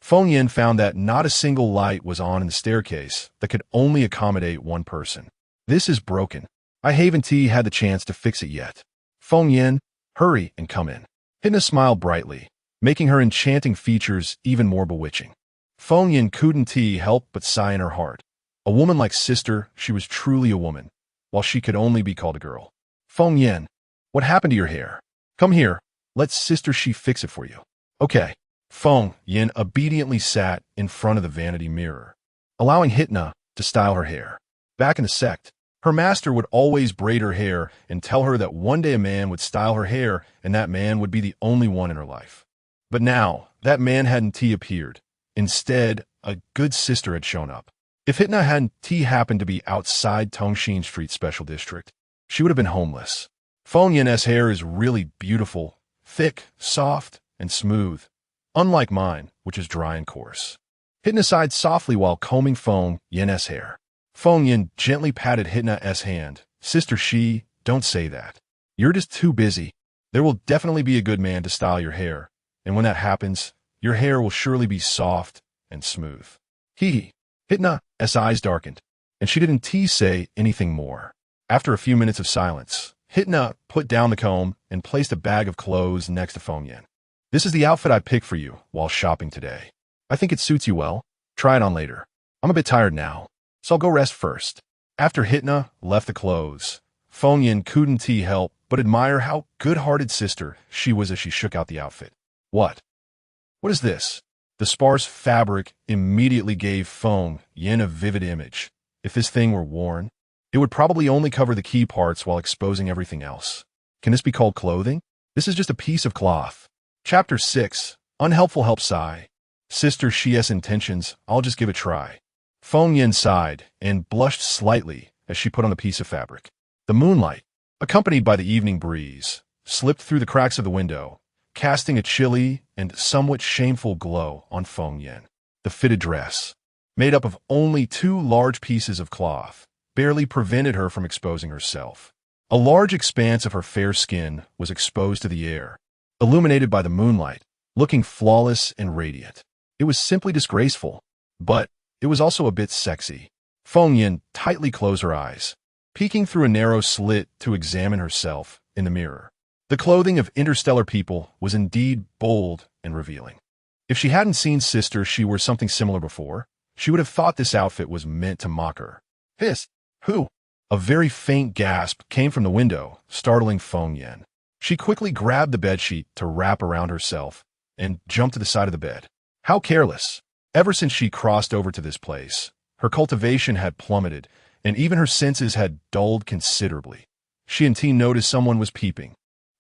Feng Yin found that not a single light was on in the staircase that could only accommodate one person. This is broken. I haven't had the chance to fix it yet. Feng Yin, hurry and come in. Hitna smiled brightly, making her enchanting features even more bewitching. Feng Yin couldn't help but sigh in her heart. A woman like sister, she was truly a woman, while she could only be called a girl. Feng Yin, what happened to your hair? Come here, let sister Shi fix it for you. Okay. Feng Yin obediently sat in front of the vanity mirror, allowing Hitna to style her hair. Back in the sect, her master would always braid her hair and tell her that one day a man would style her hair and that man would be the only one in her life. But now, that man hadn't appeared. Instead, a good sister had shown up. If Hitna hadn't happened to be outside Tongxin Street Special District, she would have been homeless. Feng Yin's hair is really beautiful, thick, soft, and smooth, unlike mine, which is dry and coarse. Hitna sighed softly while combing Feng Yin's hair. Feng Yin gently patted Hitna's hand. Sister Shi, don't say that. You're just too busy. There will definitely be a good man to style your hair, and when that happens, your hair will surely be soft and smooth. Hitna's eyes darkened, and she didn't say anything more. After a few minutes of silence, Hitna put down the comb and placed a bag of clothes next to Feng Yin. This is the outfit I picked for you while shopping today. I think it suits you well. Try it on later. I'm a bit tired now, so I'll go rest first. After Hitna left the clothes, Feng Yin couldn't help but admire how good-hearted sister she was as she shook out the outfit. What is this? The sparse fabric immediately gave Feng Yin a vivid image. If this thing were worn, it would probably only cover the key parts while exposing everything else. Can this be called clothing? This is just a piece of cloth. Chapter 6. Unhelpful help sigh. Sister Shi's intentions, I'll just give it a try. Feng Yin sighed and blushed slightly as she put on the piece of fabric. The moonlight, accompanied by the evening breeze, slipped through the cracks of the window, casting a chilly and somewhat shameful glow on Feng Yin. The fitted dress, made up of only two large pieces of cloth, barely prevented her from exposing herself. A large expanse of her fair skin was exposed to the air, illuminated by the moonlight, looking flawless and radiant. It was simply disgraceful, but it was also a bit sexy. Feng Yin tightly closed her eyes, peeking through a narrow slit to examine herself in the mirror. The clothing of interstellar people was indeed bold and revealing. If she hadn't seen Sister Shi wear something similar before, she would have thought this outfit was meant to mock her. Hiss! Who? A very faint gasp came from the window, startling Feng Yin. She quickly grabbed the bedsheet to wrap around herself and jumped to the side of the bed. How careless! Ever since she crossed over to this place, her cultivation had plummeted, and even her senses had dulled considerably. She and T noticed someone was peeping.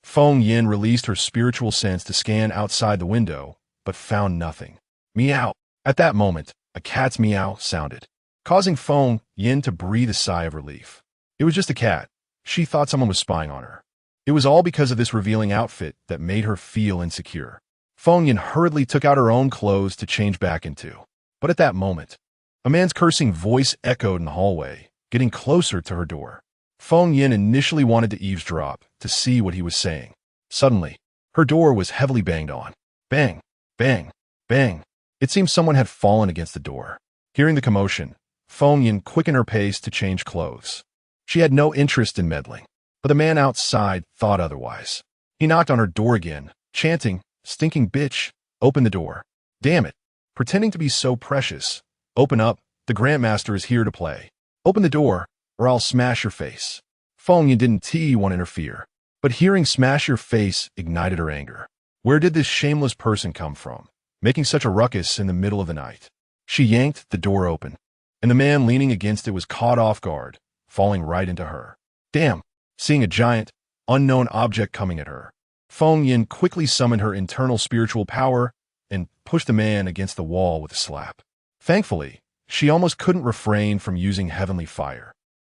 Feng Yin released her spiritual sense to scan outside the window, but found nothing. Meow! At that moment, a cat's meow sounded, causing Feng Yin to breathe a sigh of relief. It was just a cat. She thought someone was spying on her. It was all because of this revealing outfit that made her feel insecure. Feng Yin hurriedly took out her own clothes to change back into. But at that moment, a man's cursing voice echoed in the hallway, getting closer to her door. Feng Yin initially wanted to eavesdrop to see what he was saying. Suddenly, her door was heavily banged on. Bang, bang, bang. It seemed someone had fallen against the door. Hearing the commotion, Feng Yin quickened her pace to change clothes. She had no interest in meddling, but the man outside thought otherwise. He knocked on her door again, chanting, "Stinking bitch, open the door. Damn it. Pretending to be so precious. Open up, the Grandmaster is here to play. Open the door, or I'll smash your face." Feng Yin didn't want to interfere, but hearing "smash your face" ignited her anger. Where did this shameless person come from, making such a ruckus in the middle of the night? She yanked the door open, and the man leaning against it was caught off guard, falling right into her. Damn! Seeing a giant, unknown object coming at her, Feng Yin quickly summoned her internal spiritual power and pushed the man against the wall with a slap. Thankfully, she almost couldn't refrain from using heavenly fire.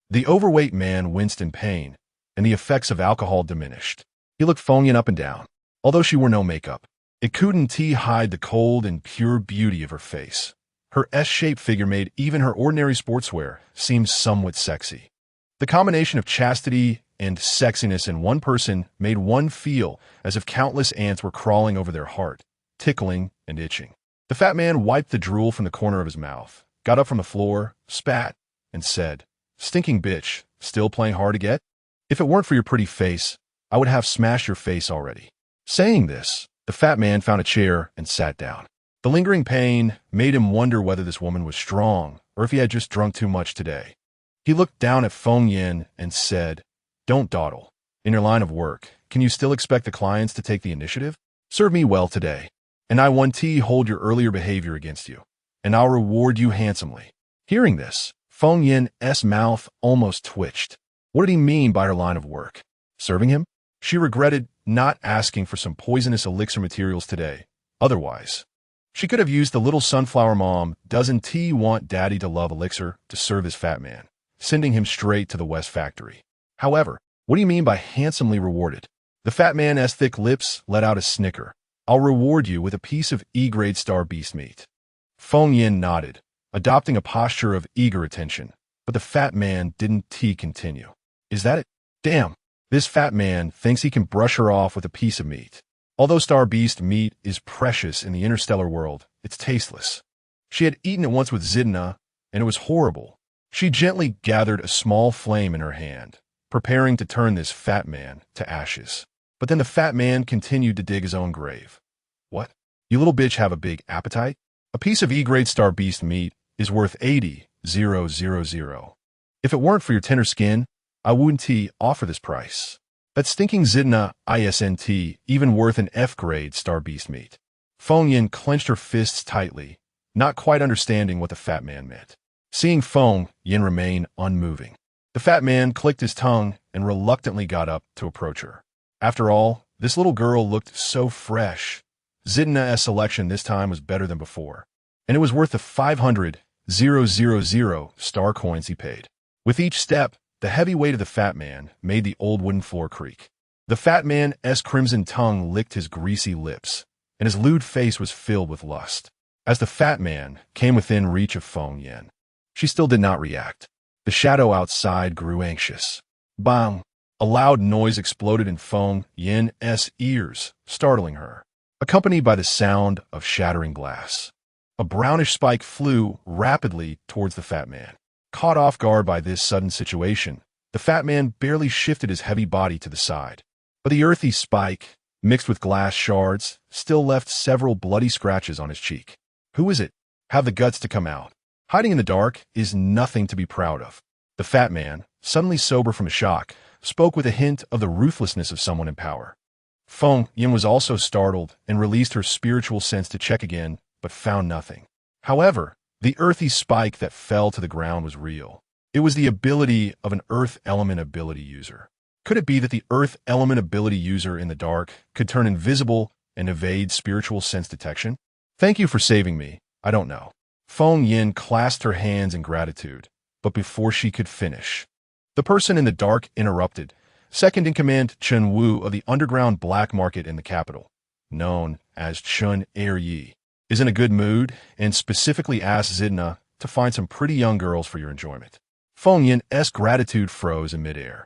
The overweight man winced in pain, and the effects of alcohol diminished. He looked Feng Yin up and down. Although she wore no makeup, it couldn't hide the cold and pure beauty of her face. Her S-shaped figure made even her ordinary sportswear seem somewhat sexy. The combination of chastity and sexiness in one person made one feel as if countless ants were crawling over their heart, tickling and itching. The fat man wiped the drool from the corner of his mouth, got up from the floor, spat, and said, "Stinking bitch, still playing hard to get? If it weren't for your pretty face, I would have smashed your face already." Saying this, the fat man found a chair and sat down. The lingering pain made him wonder whether this woman was strong or if he had just drunk too much today. He looked down at Feng Yin and said, "Don't dawdle. In your line of work, can you still expect the clients to take the initiative? Serve me well today, and I want to hold your earlier behavior against you, and I'll reward you handsomely." Hearing this, Feng Yin's mouth almost twitched. What did he mean by her line of work? Serving him? She regretted not asking for some poisonous elixir materials today. Otherwise, she could have used the little sunflower mom doesn't want daddy to love elixir to serve his fat man, sending him straight to the West Factory. However, what do you mean by handsomely rewarded? The fat man's thick lips let out a snicker. "I'll reward you with a piece of E-grade star beast meat." Feng Yin nodded, adopting a posture of eager attention, but the fat man didn't continue. "Is that it? Damn, this fat man thinks he can brush her off with a piece of meat. Although star beast meat is precious in the interstellar world, it's tasteless." She had eaten it once with Zidna, and it was horrible. She gently gathered a small flame in her hand, preparing to turn this fat man to ashes. But then the fat man continued to dig his own grave. "What? You little bitch have a big appetite? A piece of E-grade star beast meat is worth 80,000. If it weren't for your tender skin, I wouldn't offer this price. That stinking Zidna isn't even worth an F-grade star beast meat." Feng Yin clenched her fists tightly, not quite understanding what the fat man meant. Seeing Feng Yin remain unmoving, the fat man clicked his tongue and reluctantly got up to approach her. After all, this little girl looked so fresh. Zidna's selection this time was better than before, and it was worth the 500,000 star coins he paid. With each step, the heavy weight of the fat man made the old wooden floor creak. The fat man's crimson tongue licked his greasy lips, and his lewd face was filled with lust. As the fat man came within reach of Feng Yin, she still did not react. The shadow outside grew anxious. Bang! A loud noise exploded in Feng Yin's ears, startling her, accompanied by the sound of shattering glass. A brownish spike flew rapidly towards the fat man. Caught off guard by this sudden situation, the fat man barely shifted his heavy body to the side. But the earthy spike, mixed with glass shards, still left several bloody scratches on his cheek. "Who is it? Have the guts to come out. Hiding in the dark is nothing to be proud of." The fat man, suddenly sober from a shock, spoke with a hint of the ruthlessness of someone in power. Feng Yin was also startled and released her spiritual sense to check again, but found nothing. However, the earthy spike that fell to the ground was real. It was the ability of an earth element ability user. Could it be that the earth element ability user in the dark could turn invisible and evade spiritual sense detection? "Thank you for saving me. I don't know." Feng Yin clasped her hands in gratitude, but before she could finish, the person in the dark interrupted. Second in command Chen Wu of the underground black market in the capital, known as Chun Er-Yi, is in a good mood and specifically asked Zidna to find some pretty young girls for your enjoyment. Feng Yin's gratitude froze in midair.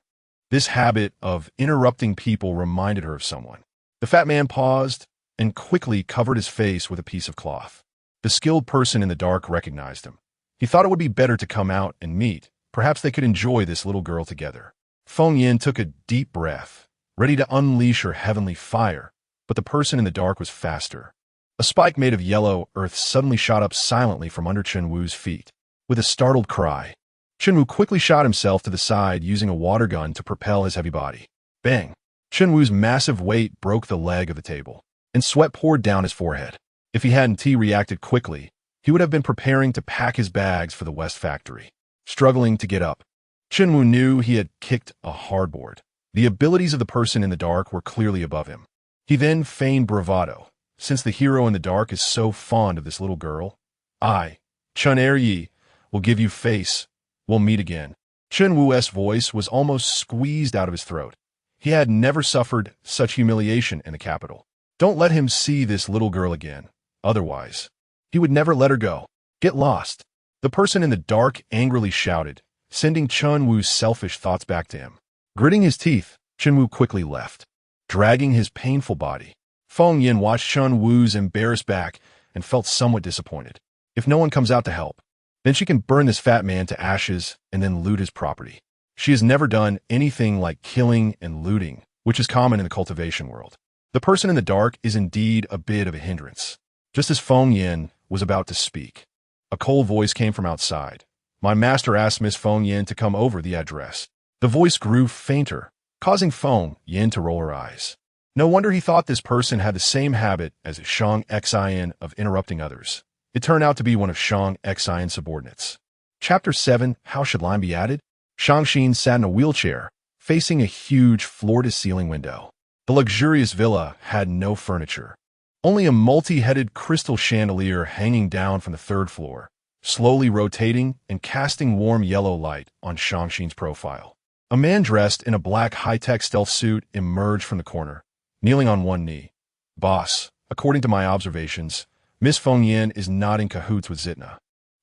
This habit of interrupting people reminded her of someone. The fat man paused and quickly covered his face with a piece of cloth. The skilled person in the dark recognized him. He thought it would be better to come out and meet, Perhaps they could enjoy this little girl together. Feng Yin took a deep breath, ready to unleash her heavenly fire, but the person in the dark was faster. A spike made of yellow earth suddenly shot up silently from under Chen Wu's feet. With a startled cry, Chen Wu quickly shot himself to the side using a water gun to propel his heavy body. Bang! Chen Wu's massive weight broke the leg of the table, and sweat poured down his forehead. If he hadn't reacted quickly, he would have been preparing to pack his bags for the West Factory. Struggling to get up, Chen Wu knew he had kicked a hardboard. The abilities of the person in the dark were clearly above him. He then feigned bravado. Since the hero in the dark is so fond of this little girl, I, Chen Yi, will give you face. We'll meet again. Chen Wu's voice was almost squeezed out of his throat. He had never suffered such humiliation in the capital. Don't let him see this little girl again. Otherwise, he would never let her go. Get lost. The person in the dark angrily shouted, sending Chen Wu's selfish thoughts back to him. Gritting his teeth, Chen Wu quickly left, dragging his painful body. Feng Yin watched Chen Wu's embarrassed back and felt somewhat disappointed. If no one comes out to help, then she can burn this fat man to ashes and then loot his property. She has never done anything like killing and looting, which is common in the cultivation world. The person in the dark is indeed a bit of a hindrance. Just as Feng Yin was about to speak, a cold voice came from outside. My master asked Miss Feng Yin to come over the address. The voice grew fainter, causing Feng Yin to roll her eyes. No wonder he thought this person had the same habit as Shang Xian of interrupting others. It turned out to be one of Shang Xian's subordinates. Chapter 7, How Should Lime Be Added? Shang Xin sat in a wheelchair, facing a huge floor-to-ceiling window. The luxurious villa had no furniture. Only a multi-headed crystal chandelier hanging down from the third floor, slowly rotating and casting warm yellow light on Shang Xin's profile. A man dressed in a black high-tech stealth suit emerged from the corner, kneeling on one knee. Boss, according to my observations, Miss Feng Yin is not in cahoots with Zitna.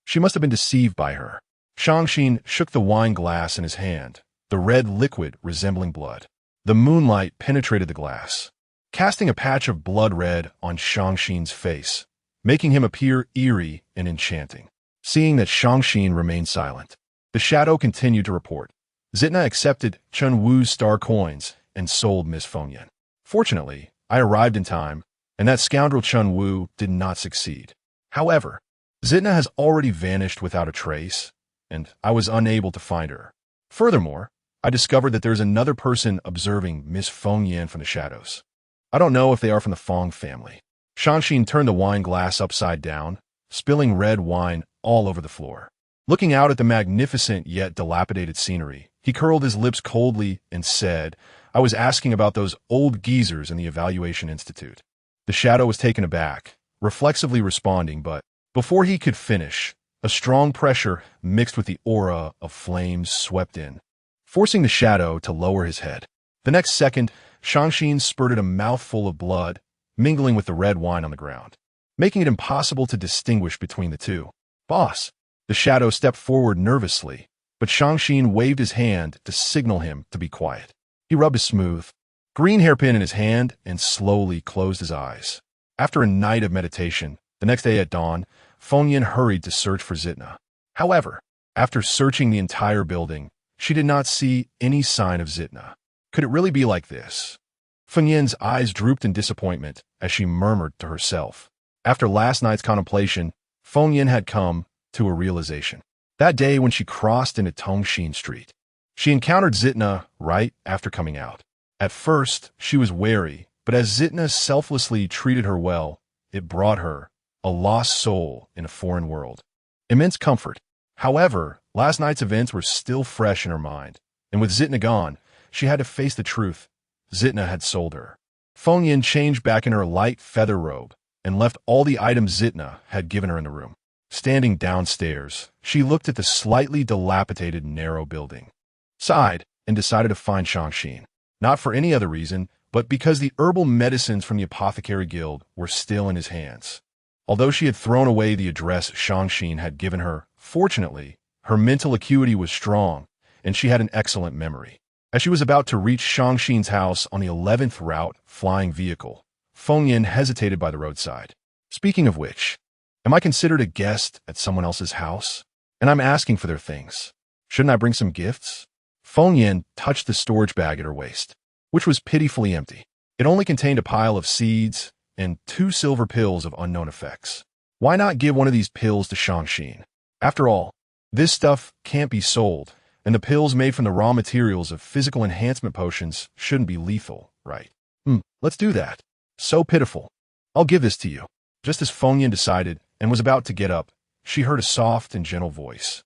She must have been deceived by her. Shang Xin shook the wine glass in his hand, the red liquid resembling blood. The moonlight penetrated the glass, casting a patch of blood red on Shang Xin's face, making him appear eerie and enchanting. Seeing that Shang Xin remained silent, the shadow continued to report. Zitna accepted Chen Wu's star coins and sold Miss Feng Yin. Fortunately, I arrived in time, and that scoundrel Chen Wu did not succeed. However, Zitna has already vanished without a trace, and I was unable to find her. Furthermore, I discovered that there is another person observing Miss Feng Yin from the shadows. I don't know if they are from the Fong family. Shang Xin turned the wine glass upside down, spilling red wine all over the floor. Looking out at the magnificent yet dilapidated scenery, he curled his lips coldly and said, I was asking about those old geezers in the Evaluation Institute. The shadow was taken aback, reflexively responding, but before he could finish, a strong pressure mixed with the aura of flames swept in, forcing the shadow to lower his head. The next second, Shang Xin spurted a mouthful of blood, mingling with the red wine on the ground, making it impossible to distinguish between the two. Boss! The shadow stepped forward nervously, but Shang Xin waved his hand to signal him to be quiet. He rubbed his smooth, green hairpin in his hand and slowly closed his eyes. After a night of meditation, the next day at dawn, Feng Yin hurried to search for Zitna. However, after searching the entire building, she did not see any sign of Zitna. Could it really be like this? Feng Yin's eyes drooped in disappointment as she murmured to herself. After last night's contemplation, Feng Yin had come to a realization. That day when she crossed into Tongxin Street, she encountered Zitna right after coming out. At first, she was wary, but as Zitna selflessly treated her well, it brought her, a lost soul in a foreign world, immense comfort. However, last night's events were still fresh in her mind, and with Zitna gone, she had to face the truth. Zitna had sold her. Feng Yin changed back in her light feather robe and left all the items Zitna had given her in the room. Standing downstairs, she looked at the slightly dilapidated narrow building, sighed, and decided to find Shang Xin. Not for any other reason, but because the herbal medicines from the Apothecary Guild were still in his hands. Although she had thrown away the address Shang Xin had given her, fortunately, her mental acuity was strong, and she had an excellent memory. As she was about to reach Shang Xin's house on the 11th route flying vehicle, Feng Yin hesitated by the roadside. Speaking of which, am I considered a guest at someone else's house? And I'm asking for their things. Shouldn't I bring some gifts? Feng Yin touched the storage bag at her waist, which was pitifully empty. It only contained a pile of seeds and 2 silver pills of unknown effects. Why not give one of these pills to Shangxin? After all, this stuff can't be sold, and the pills made from the raw materials of physical enhancement potions shouldn't be lethal, right? Let's do that. So pitiful. I'll give this to you. Just as Feng Yin decided and was about to get up, she heard a soft and gentle voice,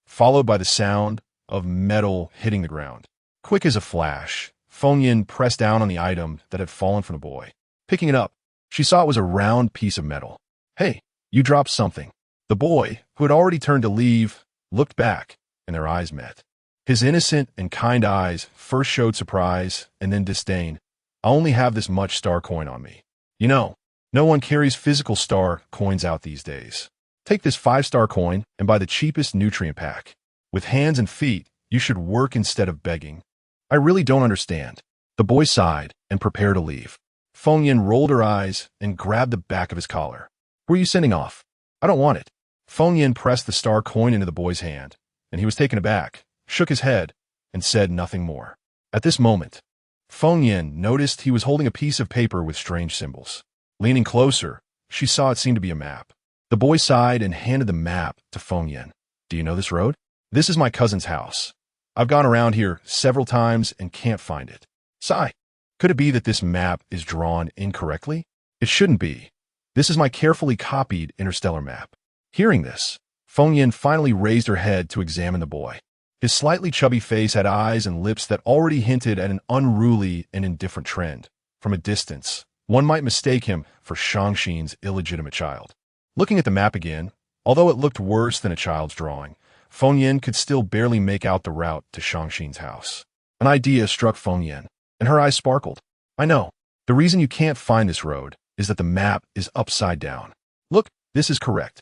followed by the sound of metal hitting the ground. Quick as a flash, Feng Yin pressed down on the item that had fallen from the boy. Picking it up, she saw it was a round piece of metal. Hey, you dropped something. The boy, who had already turned to leave, looked back, and their eyes met. His innocent and kind eyes first showed surprise and then disdain. I only have this much star coin on me. You know, no one carries physical star coins out these days. Take this 5-star coin and buy the cheapest nutrient pack. With hands and feet, you should work instead of begging. I really don't understand. The boy sighed and prepared to leave. Feng Yin rolled her eyes and grabbed the back of his collar. Where are you sending off? I don't want it. Feng Yin pressed the star coin into the boy's hand, and he was taken aback, shook his head, and said nothing more. At this moment, Feng Yin noticed he was holding a piece of paper with strange symbols. Leaning closer, she saw it seemed to be a map. The boy sighed and handed the map to Feng Yin. Do you know this road? This is my cousin's house. I've gone around here several times and can't find it. Sigh. Could it be that this map is drawn incorrectly? It shouldn't be. This is my carefully copied interstellar map. Hearing this, Feng Yin finally raised her head to examine the boy. His slightly chubby face had eyes and lips that already hinted at an unruly and indifferent trend. From a distance, one might mistake him for Shangxin's illegitimate child. Looking at the map again, although it looked worse than a child's drawing, Feng Yin could still barely make out the route to Shangxin's house. An idea struck Feng Yin, and her eyes sparkled. I know. The reason you can't find this road is that the map is upside down. Look, this is correct.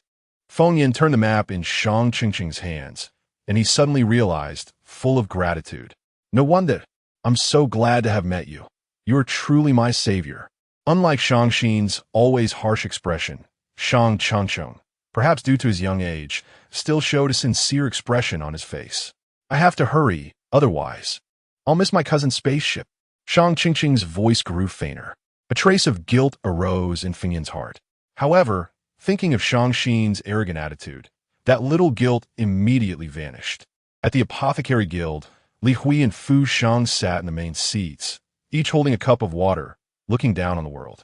Feng Yin turned the map in Shang Qingqing's hands, and he suddenly realized, full of gratitude. No wonder. I'm so glad to have met you. You are truly my savior. Unlike Shangxin's always harsh expression, Shang Changcheng, perhaps due to his young age, still showed a sincere expression on his face. I have to hurry, otherwise I'll miss my cousin's spaceship. Shang Qingqing's voice grew fainter. A trace of guilt arose in Feng Yin's heart. However, thinking of Shangxin's arrogant attitude, that little guilt immediately vanished. At the Apothecary Guild, Li Hui and Fu Shang sat in the main seats, each holding a cup of water, looking down on the world.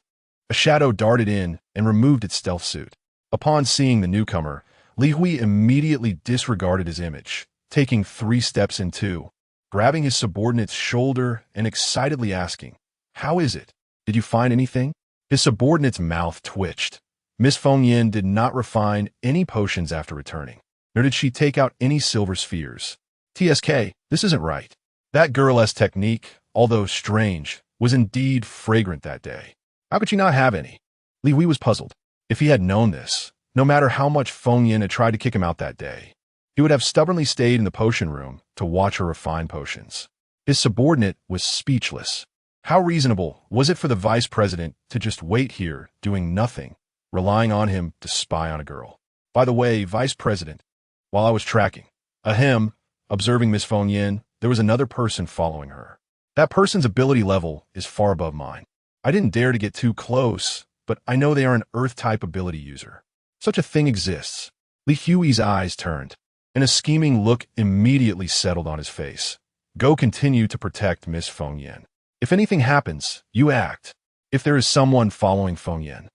A shadow darted in and removed its stealth suit. Upon seeing the newcomer, Li Hui immediately disregarded his image, taking 3 steps in 2, grabbing his subordinate's shoulder and excitedly asking, "How is it? Did you find anything?" His subordinate's mouth twitched. Miss Feng Yin did not refine any potions after returning, nor did she take out any silver spheres. TSK, this isn't right. That girl's technique, although strange, was indeed fragrant that day. How could she not have any? Li Hui was puzzled. If he had known this, no matter how much Feng Yin had tried to kick him out that day, he would have stubbornly stayed in the potion room to watch her refine potions. His subordinate was speechless. How reasonable was it for the vice president to just wait here, doing nothing, relying on him to spy on a girl? By the way, vice president, while I was tracking, observing Miss Feng Yin, there was another person following her. That person's ability level is far above mine. I didn't dare to get too close, but I know they are an Earth-type ability user. Such a thing exists. Li Hui's eyes turned, and a scheming look immediately settled on his face. Go continue to protect Miss Feng Yin. If anything happens, you act. If there is someone following Feng Yin,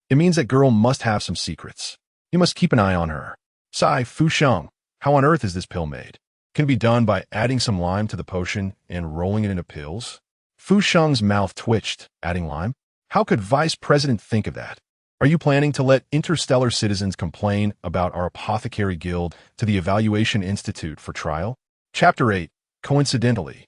it means that girl must have some secrets. You must keep an eye on her. Sai, Fu Sheng, how on earth is this pill made? Can it be done by adding some lime to the potion and rolling it into pills? Fu Sheng's mouth twitched, adding lime? How could Vice President think of that? Are you planning to let interstellar citizens complain about our Apothecary Guild to the Evaluation Institute for trial? Chapter 8. Coincidentally,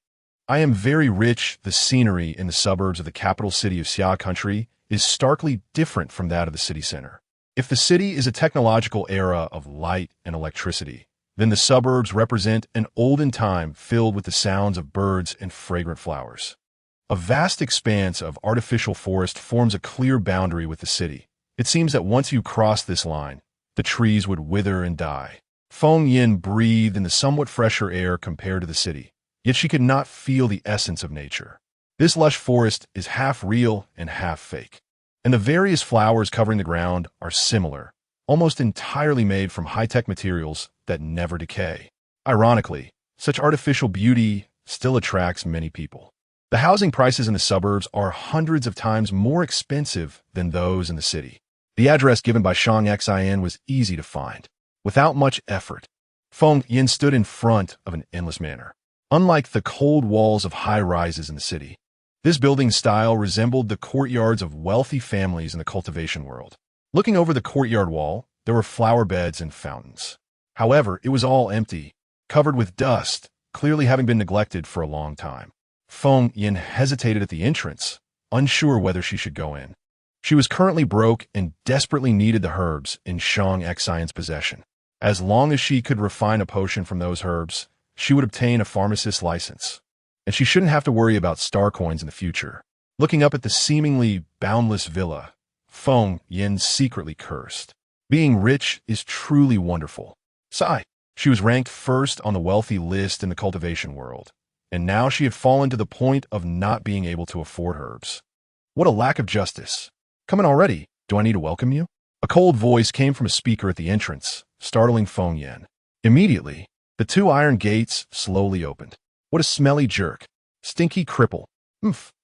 I am very rich. The scenery in the suburbs of the capital city of Xia country is starkly different from that of the city center. If the city is a technological era of light and electricity, then the suburbs represent an olden time filled with the sounds of birds and fragrant flowers. A vast expanse of artificial forest forms a clear boundary with the city. It seems that once you cross this line, the trees would wither and die, Feng Yin breathed in the somewhat fresher air compared to the city, yet she could not feel the essence of nature. This lush forest is half real and half fake, and the various flowers covering the ground are similar, almost entirely made from high-tech materials that never decay. Ironically, such artificial beauty still attracts many people. The housing prices in the suburbs are hundreds of times more expensive than those in the city. The address given by Shang Xin was easy to find. Without much effort, Feng Yin stood in front of an endless manor. Unlike the cold walls of high-rises in the city, this building style resembled the courtyards of wealthy families in the cultivation world. Looking over the courtyard wall, there were flower beds and fountains. However, it was all empty, covered with dust, clearly having been neglected for a long time. Feng Yin hesitated at the entrance, unsure whether she should go in. She was currently broke and desperately needed the herbs in Shang Xion's possession. As long as she could refine a potion from those herbs, she would obtain a pharmacist's license, and she shouldn't have to worry about star coins in the future. Looking up at the seemingly boundless villa, Feng Yin secretly cursed. Being rich is truly wonderful. Sigh. She was ranked first on the wealthy list in the cultivation world, and now she had fallen to the point of not being able to afford herbs. What a lack of justice. Come in already. Do I need to welcome you? A cold voice came from a speaker at the entrance, startling Feng Yin. Immediately, the two iron gates slowly opened. What a smelly jerk. Stinky cripple.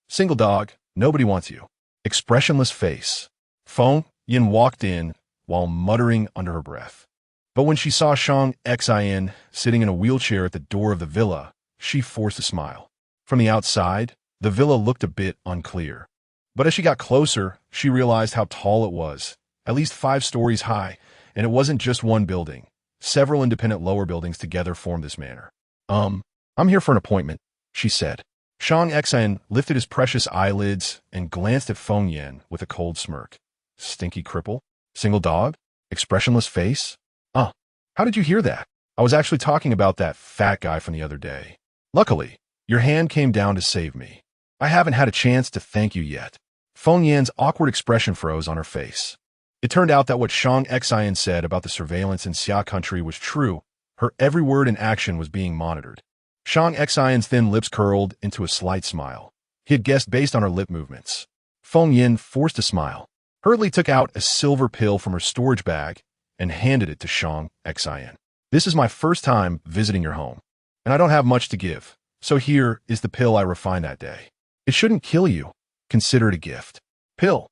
Single dog. Nobody wants you. Expressionless face. Feng Yin walked in while muttering under her breath. But when she saw Shang Xin sitting in a wheelchair at the door of the villa, she forced a smile. From the outside, the villa looked a bit unclear. But as she got closer, she realized how tall it was, at least 5 stories high, and it wasn't just one building. Several independent lower buildings together formed this manor. I'm here for an appointment, she said. Shang Xin lifted his precious eyelids and glanced at Feng Yin with a cold smirk. Stinky cripple? Single dog? Expressionless face? How did you hear that? I was actually talking about that fat guy from the other day. Luckily, your hand came down to save me. I haven't had a chance to thank you yet. Feng Yin's awkward expression froze on her face. It turned out that what Shang Xin said about the surveillance in Xia country was true. Her every word and action was being monitored. Shang Xion's thin lips curled into a slight smile. He had guessed based on her lip movements. Feng Yin forced a smile, hurriedly took out a silver pill from her storage bag, and handed it to Shang Xin. This is my first time visiting your home, and I don't have much to give, so here is the pill I refined that day. It shouldn't kill you. Consider it a gift. Pill.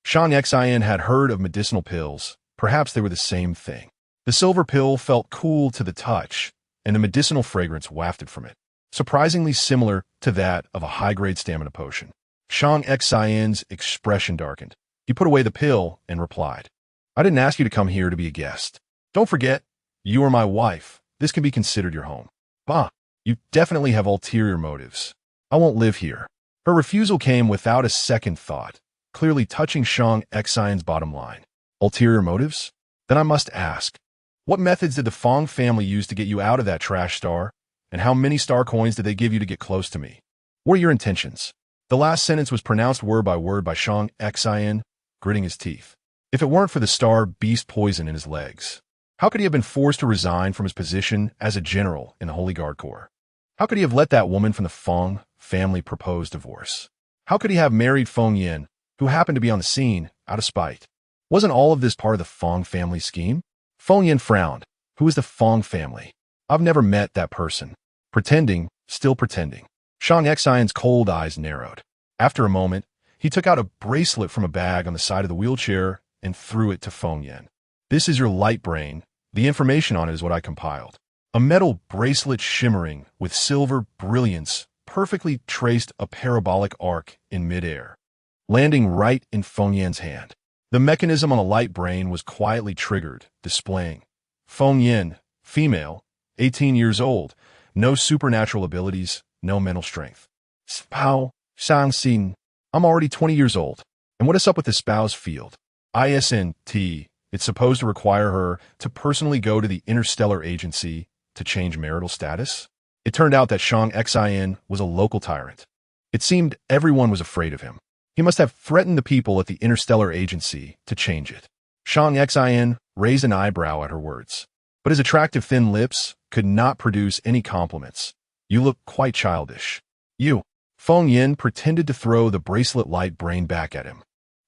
Shang Xin had heard of medicinal pills. Perhaps they were the same thing. The silver pill felt cool to the touch, and the medicinal fragrance wafted from it, surprisingly similar to that of a high-grade stamina potion. Shang Xion's expression darkened. He put away the pill and replied, I didn't ask you to come here to be a guest. Don't forget, you are my wife. This can be considered your home. You definitely have ulterior motives. I won't live here. Her refusal came without a second thought, clearly touching Shang Xion's bottom line. Ulterior motives? Then I must ask, what methods did the Fong family use to get you out of that trash star? And how many star coins did they give you to get close to me? What are your intentions? The last sentence was pronounced word by Shang Xion, gritting his teeth. If it weren't for the star beast poison in his legs, how could he have been forced to resign from his position as a general in the Holy Guard Corps? How could he have let that woman from the Fong family propose divorce? How could he have married Feng Yin, who happened to be on the scene, out of spite? Wasn't all of this part of the Fong family scheme? Feng Yin frowned. Who is the Fong family? I've never met that person. Pretending, still pretending. Shang Xion's cold eyes narrowed. After a moment, he took out a bracelet from a bag on the side of the wheelchair and threw it to Feng Yin. This is your light brain. The information on it is what I compiled. A metal bracelet shimmering with silver brilliance perfectly traced a parabolic arc in midair, landing right in Feng Yin's hand. The mechanism on the light brain was quietly triggered, displaying Feng Yin, female, 18 years old, no supernatural abilities, no mental strength. Spow, Shang-Xin. I'm already 20 years old. And what is up with the spouse field? ISNT. It's supposed to require her to personally go to the interstellar agency to change marital status? It turned out that Shang Xin was a local tyrant. It seemed everyone was afraid of him. He must have threatened the people at the interstellar agency to change it. Shang Xin raised an eyebrow at her words. but his attractive thin lips could not produce any compliments. You look quite childish. You. Feng Yin pretended to throw the bracelet light brain back at him.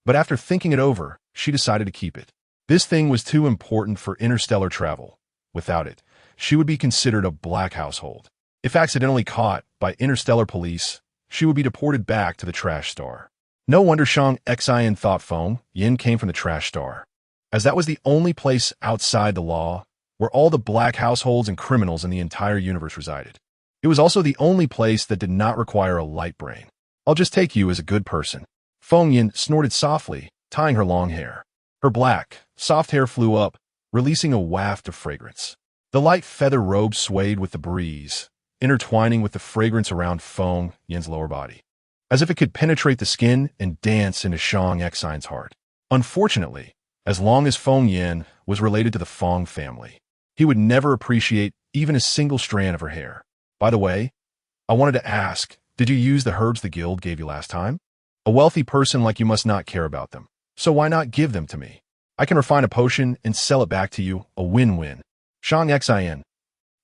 But after thinking it over, she decided to keep it. This thing was too important for interstellar travel. Without it, she would be considered a black household. If accidentally caught by interstellar police, she would be deported back to the trash star. No wonder Shang Xian thought Feng Yin came from the trash star, as that was the only place outside the law where all the black households and criminals in the entire universe resided. It was also the only place that did not require a light brain. I'll just take you as a good person. Feng Yin snorted softly, tying her long hair. Her black, soft hair flew up, releasing a waft of fragrance. The light feather robe swayed with the breeze, intertwining with the fragrance around Feng Yin's lower body, as if it could penetrate the skin and dance into Shang Xian's heart. Unfortunately, as long as Feng Yin was related to the Feng family, he would never appreciate even a single strand of her hair. By the way, I wanted to ask, did you use the herbs the guild gave you last time? A wealthy person like you must not care about them, so why not give them to me? I can refine a potion and sell it back to you, a win-win. Shang Xian.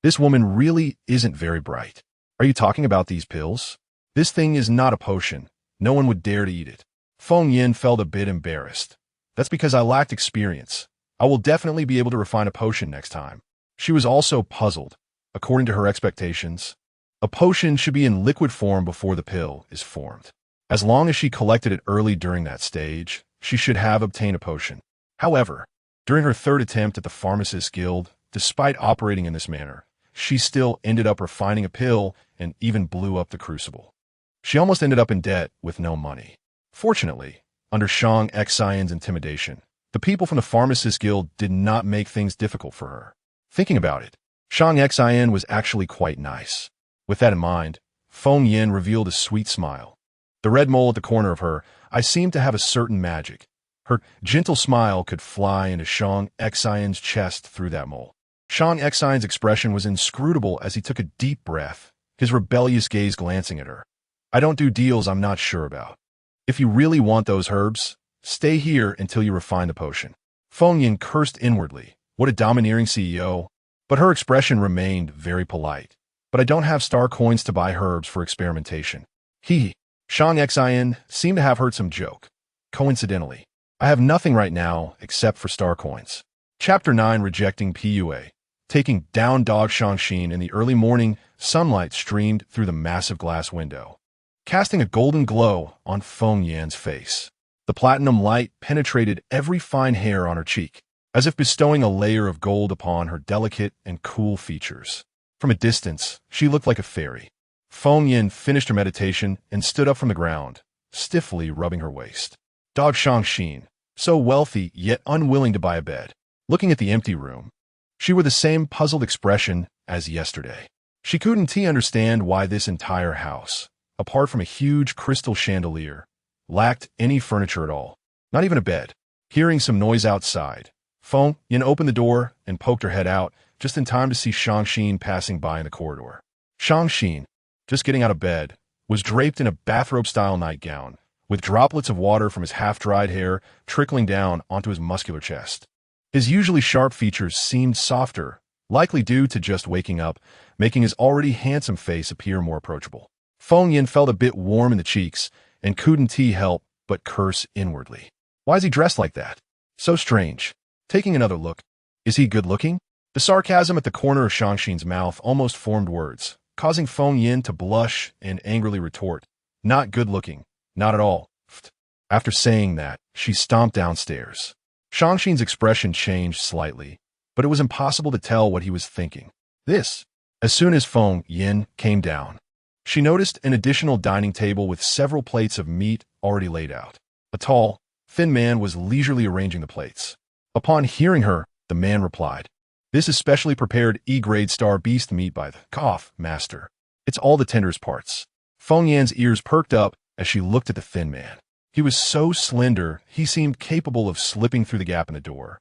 This woman really isn't very bright. Are you talking about these pills? This thing is not a potion. No one would dare to eat it. Feng Yin felt a bit embarrassed. That's because I lacked experience. I will definitely be able to refine a potion next time. She was also puzzled. According to her expectations, a potion should be in liquid form before the pill is formed. As long as she collected it early during that stage, she should have obtained a potion. However, during her third attempt at the Pharmacist Guild, despite operating in this manner, she still ended up refining a pill and even blew up the crucible. She almost ended up in debt with no money. Fortunately, under Shang Xian's intimidation, the people from the Pharmacist Guild did not make things difficult for her. Thinking about it, Shang Xian was actually quite nice. With that in mind, Feng Yin revealed a sweet smile. The red mole at the corner of her eye seemed to have a certain magic. Her gentle smile could fly into Shang Xian's chest through that mole. Shang Xian's expression was inscrutable as he took a deep breath, his rebellious gaze glancing at her. I don't do deals I'm not sure about. If you really want those herbs, stay here until you refine the potion. Feng Yin cursed inwardly. What a domineering CEO. But her expression remained very polite. But I don't have star coins to buy herbs for experimentation. Shang Xian seemed to have heard some joke. Coincidentally, I have nothing right now except for star coins. Chapter 9, Rejecting PUA. Taking down dog Shangxin in the early morning, sunlight streamed through the massive glass window, casting a golden glow on Feng Yan's face. The platinum light penetrated every fine hair on her cheek, as if bestowing a layer of gold upon her delicate and cool features. From a distance, she looked like a fairy. Feng Yin finished her meditation and stood up from the ground, stiffly rubbing her waist. Dog Shangxin, so wealthy yet unwilling to buy a bed. Looking at the empty room, she wore the same puzzled expression as yesterday. She couldn't understand why this entire house, apart from a huge crystal chandelier, lacked any furniture at all, not even a bed. Hearing some noise outside, Feng Yin opened the door and poked her head out, just in time to see Shangxin passing by in the corridor. Shangxin, just getting out of bed, was draped in a bathrobe-style nightgown, with droplets of water from his half-dried hair trickling down onto his muscular chest. His usually sharp features seemed softer, likely due to just waking up, making his already handsome face appear more approachable. Feng Yin felt a bit warm in the cheeks and couldn't help but curse inwardly. Why is he dressed like that? So strange. Taking another look, is he good-looking? The sarcasm at the corner of Shangxin's mouth almost formed words, causing Feng Yin to blush and angrily retort, not good-looking, not at all. After saying that, she stomped downstairs. Shangxin's expression changed slightly, but it was impossible to tell what he was thinking. As soon as Feng Yin came down, she noticed an additional dining table with several plates of meat already laid out. A tall, thin man was leisurely arranging the plates. Upon hearing her, the man replied, "This is specially prepared E-grade star beast meat by the master. It's all the tenderest parts." Feng Yan's ears perked up as she looked at the thin man. He was so slender, he seemed capable of slipping through the gap in the door.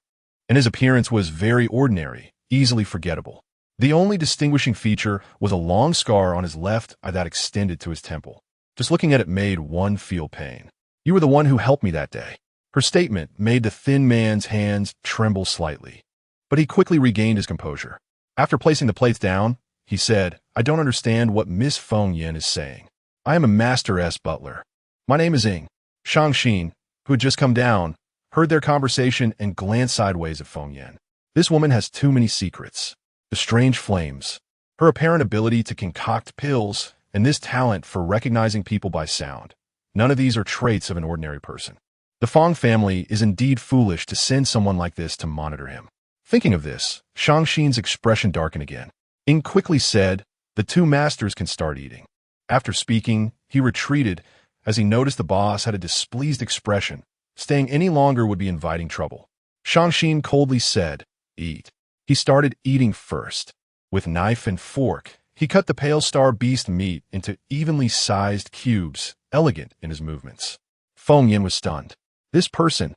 And his appearance was very ordinary, easily forgettable. The only distinguishing feature was a long scar on his left eye that extended to his temple. Just looking at it made one feel pain. "You were the one who helped me that day." Her statement made the thin man's hands tremble slightly. but he quickly regained his composure. After placing the plates down, he said, "I don't understand what Miss Feng Yin is saying. I am a Master S. butler. My name is Ing." Shang Xin, who had just come down, heard their conversation and glanced sideways at Feng Yin. This woman has too many secrets. The strange flames, her apparent ability to concoct pills, and this talent for recognizing people by sound. None of these are traits of an ordinary person. The Fong family is indeed foolish to send someone like this to monitor him. Thinking of this, Shang Xin's expression darkened again. Ing quickly said, "The two masters can start eating." After speaking, he retreated as he noticed the boss had a displeased expression. Staying any longer would be inviting trouble. Shang Xin coldly said, "Eat." He started eating first. With knife and fork, he cut the pale star beast meat into evenly sized cubes, elegant in his movements. Feng Yin was stunned. This person,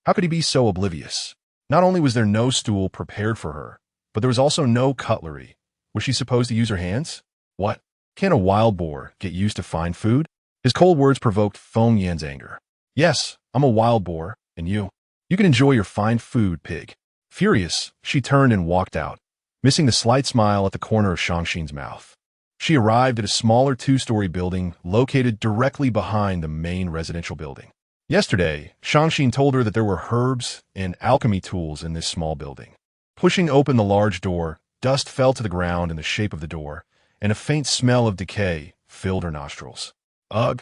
how could he be so oblivious? Not only was there no stool prepared for her, but there was also no cutlery. Was she supposed to use her hands? What? Can a wild boar get used to fine food? His cold words provoked Feng Yin's anger. "Yes, I'm a wild boar, and you can enjoy your fine food, pig." Furious, she turned and walked out, missing the slight smile at the corner of Shang Xin's mouth. She arrived at a smaller two-story building located directly behind the main residential building. Yesterday, Shang Xin told her that there were herbs and alchemy tools in this small building. Pushing open the large door, dust fell to the ground in the shape of the door, and a faint smell of decay filled her nostrils. Ugh!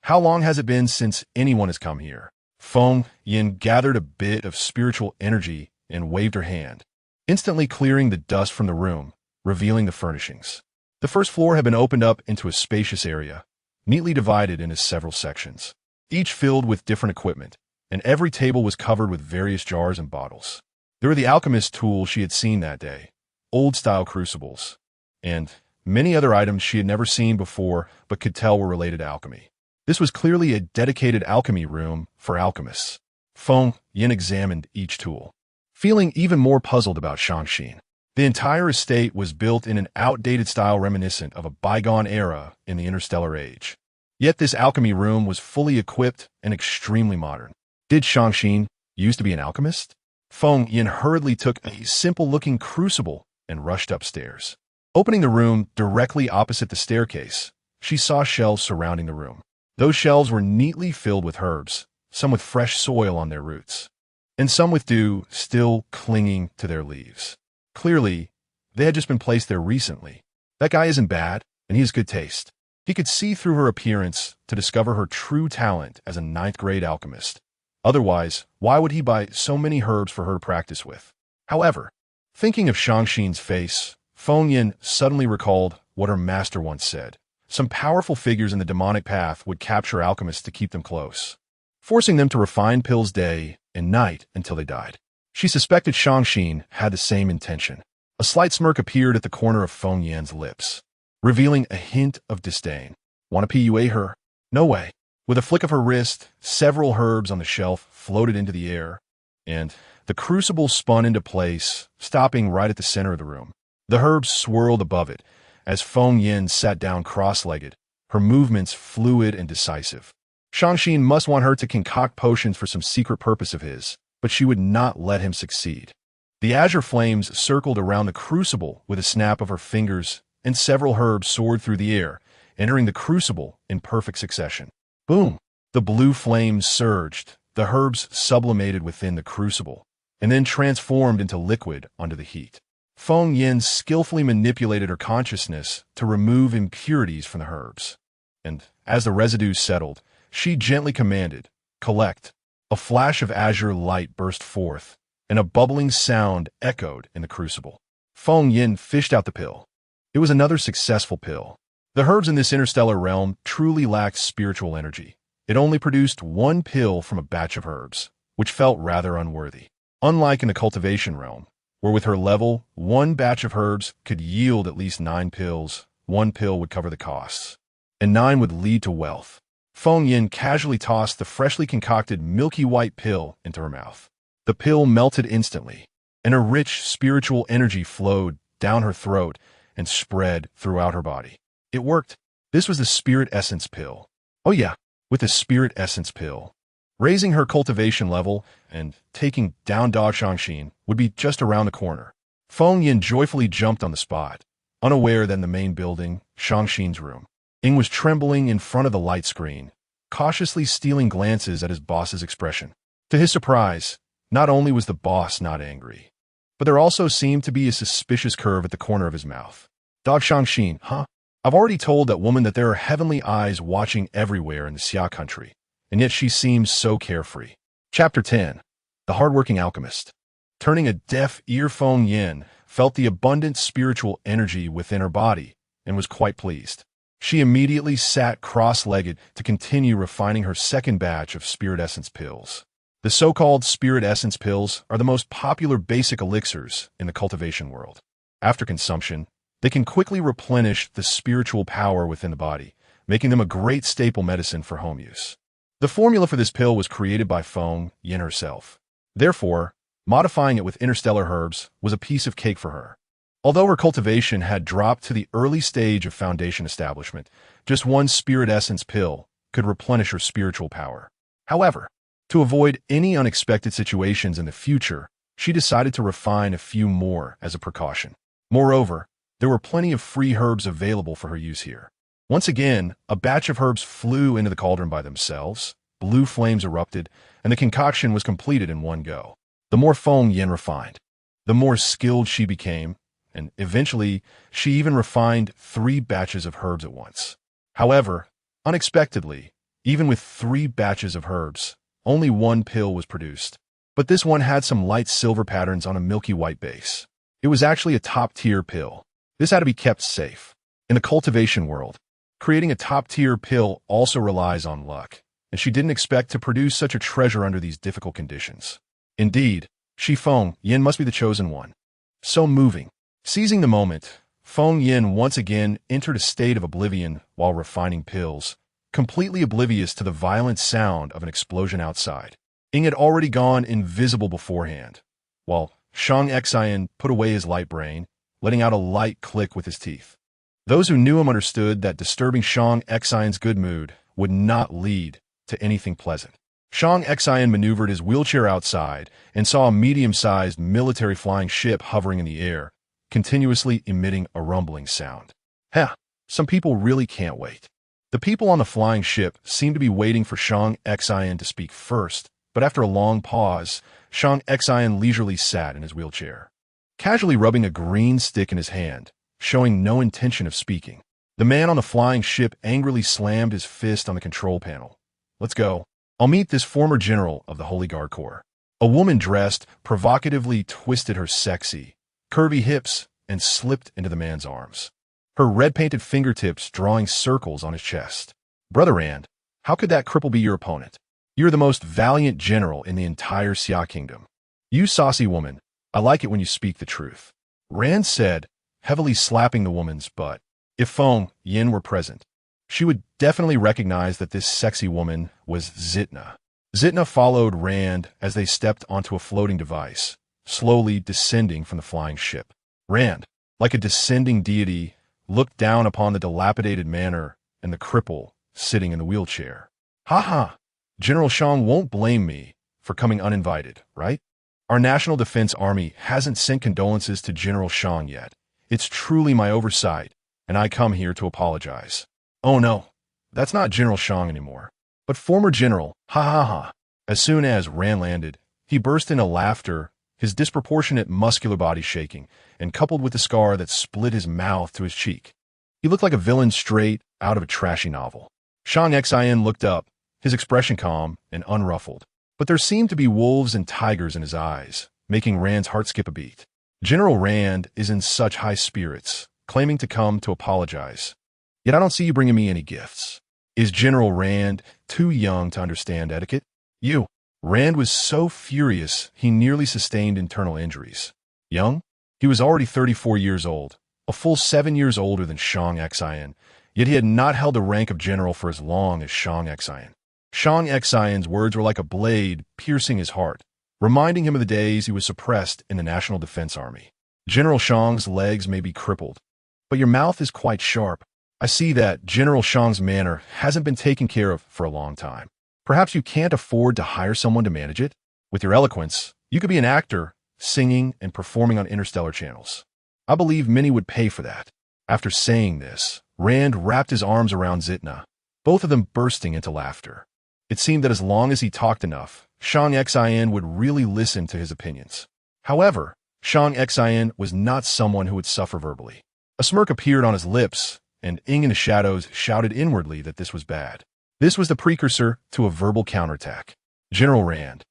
How long has it been since anyone has come here? Feng Yin gathered a bit of spiritual energy and waved her hand, instantly clearing the dust from the room, revealing the furnishings. The first floor had been opened up into a spacious area, neatly divided into several sections, each filled with different equipment, and every table was covered with various jars and bottles. There were the alchemist tools she had seen that day, old-style crucibles, and many other items she had never seen before but could tell were related to alchemy. This was clearly a dedicated alchemy room for alchemists. Feng Yin examined each tool, feeling even more puzzled about Shang Xin. The entire estate was built in an outdated style reminiscent of a bygone era in the interstellar age. Yet this alchemy room was fully equipped and extremely modern. Did Shang Xin used to be an alchemist? Feng Yin hurriedly took a simple-looking crucible and rushed upstairs. Opening the room directly opposite the staircase, she saw shelves surrounding the room. Those shelves were neatly filled with herbs, some with fresh soil on their roots, and some with dew still clinging to their leaves. Clearly, they had just been placed there recently. That guy isn't bad, and he has good taste. He could see through her appearance to discover her true talent as a ninth-grade alchemist. Otherwise, why would he buy so many herbs for her to practice with? However, thinking of Shang Xin's face, Feng Yin suddenly recalled what her master once said. Some powerful figures in the demonic path would capture alchemists to keep them close, forcing them to refine pills day and night until they died. She suspected Shang Xin had the same intention. A slight smirk appeared at the corner of Feng Yin's lips, revealing a hint of disdain. "Want to PUA her? No way." With a flick of her wrist, several herbs on the shelf floated into the air, and the crucible spun into place, stopping right at the center of the room. The herbs swirled above it as Feng Yin sat down cross-legged, her movements fluid and decisive. Shang Xin must want her to concoct potions for some secret purpose of his, but she would not let him succeed. The azure flames circled around the crucible with a snap of her fingers, and several herbs soared through the air, entering the crucible in perfect succession. Boom! The blue flames surged, the herbs sublimated within the crucible, and then transformed into liquid under the heat. Feng Yin skillfully manipulated her consciousness to remove impurities from the herbs. And as the residues settled, she gently commanded, "Collect." A flash of azure light burst forth, and a bubbling sound echoed in the crucible. Feng Yin fished out the pill. It was another successful pill. The herbs in this interstellar realm truly lacked spiritual energy. It only produced one pill from a batch of herbs, which felt rather unworthy. Unlike in the cultivation realm, where with her level, one batch of herbs could yield at least 9 pills, one pill would cover the costs, and 9 would lead to wealth. Feng Yin casually tossed the freshly concocted milky white pill into her mouth. The pill melted instantly, and a rich spiritual energy flowed down her throat and spread throughout her body. It worked. This was the spirit essence pill. Oh yeah, with the spirit essence pill, Raising her cultivation level and taking down Dog Shangxin would be just around the corner. Feng Yin joyfully jumped on the spot, unaware that in the main building, Shangxin's room, Ying was trembling in front of the light screen, cautiously stealing glances at his boss's expression. To his surprise, not only was the boss not angry, but there also seemed to be a suspicious curve at the corner of his mouth. Dog Shangxin, huh? I've already told that woman that there are heavenly eyes watching everywhere in the Xia country, and yet she seems so carefree. Chapter 10. The Hardworking Alchemist. Turning a deaf ear, Feng Yin felt the abundant spiritual energy within her body and was quite pleased. She immediately sat cross-legged to continue refining her second batch of spirit essence pills. The so-called spirit essence pills are the most popular basic elixirs in the cultivation world. After consumption, they can quickly replenish the spiritual power within the body, making them a great staple medicine for home use. The formula for this pill was created by Feng Yin herself. Therefore, modifying it with interstellar herbs was a piece of cake for her. Although her cultivation had dropped to the early stage of foundation establishment, just one spirit essence pill could replenish her spiritual power. However, to avoid any unexpected situations in the future, she decided to refine a few more as a precaution. Moreover, there were plenty of free herbs available for her use here. Once again, a batch of herbs flew into the cauldron by themselves, blue flames erupted, and the concoction was completed in one go. The more Feng Yin refined, the more skilled she became, and eventually, she even refined 3 batches of herbs at once. However, unexpectedly, even with 3 batches of herbs, only one pill was produced. But this one had some light silver patterns on a milky white base. It was actually a top-tier pill. This had to be kept safe. In the cultivation world, creating a top-tier pill also relies on luck, and she didn't expect to produce such a treasure under these difficult conditions. Indeed, Feng Yin must be the chosen one. So moving. Seizing the moment, Feng Yin once again entered a state of oblivion while refining pills, completely oblivious to the violent sound of an explosion outside. Ying had already gone invisible beforehand, while Shangxian put away his light brain, letting out a light click with his teeth. Those who knew him understood that disturbing Shangxian's good mood would not lead to anything pleasant. Shangxian maneuvered his wheelchair outside and saw a medium-sized military flying ship hovering in the air, continuously emitting a rumbling sound. Heh, some people really can't wait. The people on the flying ship seemed to be waiting for Shangxian to speak first, but after a long pause, Shangxian leisurely sat in his wheelchair, casually rubbing a green stick in his hand, showing no intention of speaking. The man on the flying ship angrily slammed his fist on the control panel. Let's go. I'll meet this former general of the Holy Guard Corps. A woman dressed provocatively twisted her sexy, curvy hips and slipped into the man's arms, her red-painted fingertips drawing circles on his chest. Brother Rand, how could that cripple be your opponent? You're the most valiant general in the entire Xia kingdom. You saucy woman, I like it when you speak the truth, Rand said, heavily slapping the woman's butt. If Feng Yin were present, she would definitely recognize that this sexy woman was Zitna. Zitna followed Rand as they stepped onto a floating device, slowly descending from the flying ship. Rand, like a descending deity, looked down upon the dilapidated manor and the cripple sitting in the wheelchair. Ha ha! General Shang won't blame me for coming uninvited, right? Our National Defense Army hasn't sent condolences to General Shang yet. It's truly my oversight, and I come here to apologize. Oh no, that's not General Shang anymore, but former General, ha ha ha. As soon as Rand landed, he burst into laughter, his disproportionate muscular body shaking, and coupled with the scar that split his mouth to his cheek. He looked like a villain straight out of a trashy novel. Shangxian looked up, his expression calm and unruffled, but there seemed to be wolves and tigers in his eyes, making Rand's heart skip a beat. General Rand is in such high spirits, claiming to come to apologize. Yet I don't see you bringing me any gifts. Is General Rand too young to understand etiquette? You. Rand was so furious he nearly sustained internal injuries. Young? He was already 34 years old, a full 7 years older than Shangxian, yet he had not held the rank of general for as long as Shangxian. Shangxian's words were like a blade piercing his heart, reminding him of the days he was suppressed in the National Defense Army. General Shang's legs may be crippled, but your mouth is quite sharp. I see that General Shang's manner hasn't been taken care of for a long time. Perhaps you can't afford to hire someone to manage it? With your eloquence, you could be an actor, singing and performing on interstellar channels. I believe many would pay for that. After saying this, Rand wrapped his arms around Zitna, both of them bursting into laughter. It seemed that as long as he talked enough, Shang Xian would really listen to his opinions. However, Shang Xian was not someone who would suffer verbally. A smirk appeared on his lips, and Ing in the shadows shouted inwardly that this was bad. This was the precursor to a verbal counterattack. General Rand,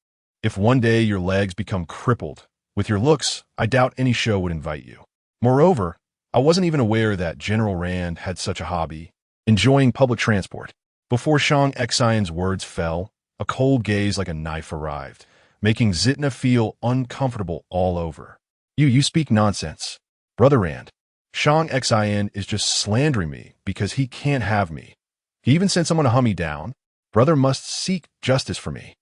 if one day your legs become crippled, with your looks, I doubt any show would invite you. Moreover, I wasn't even aware that General Rand had such a hobby, enjoying public transport. Before Shang Xian's words fell, a cold gaze like a knife arrived, making Zitna feel uncomfortable all over. You speak nonsense. Brother Rand, Shang Xian is just slandering me because he can't have me. He even sent someone to hunt me down. Brother must seek justice for me.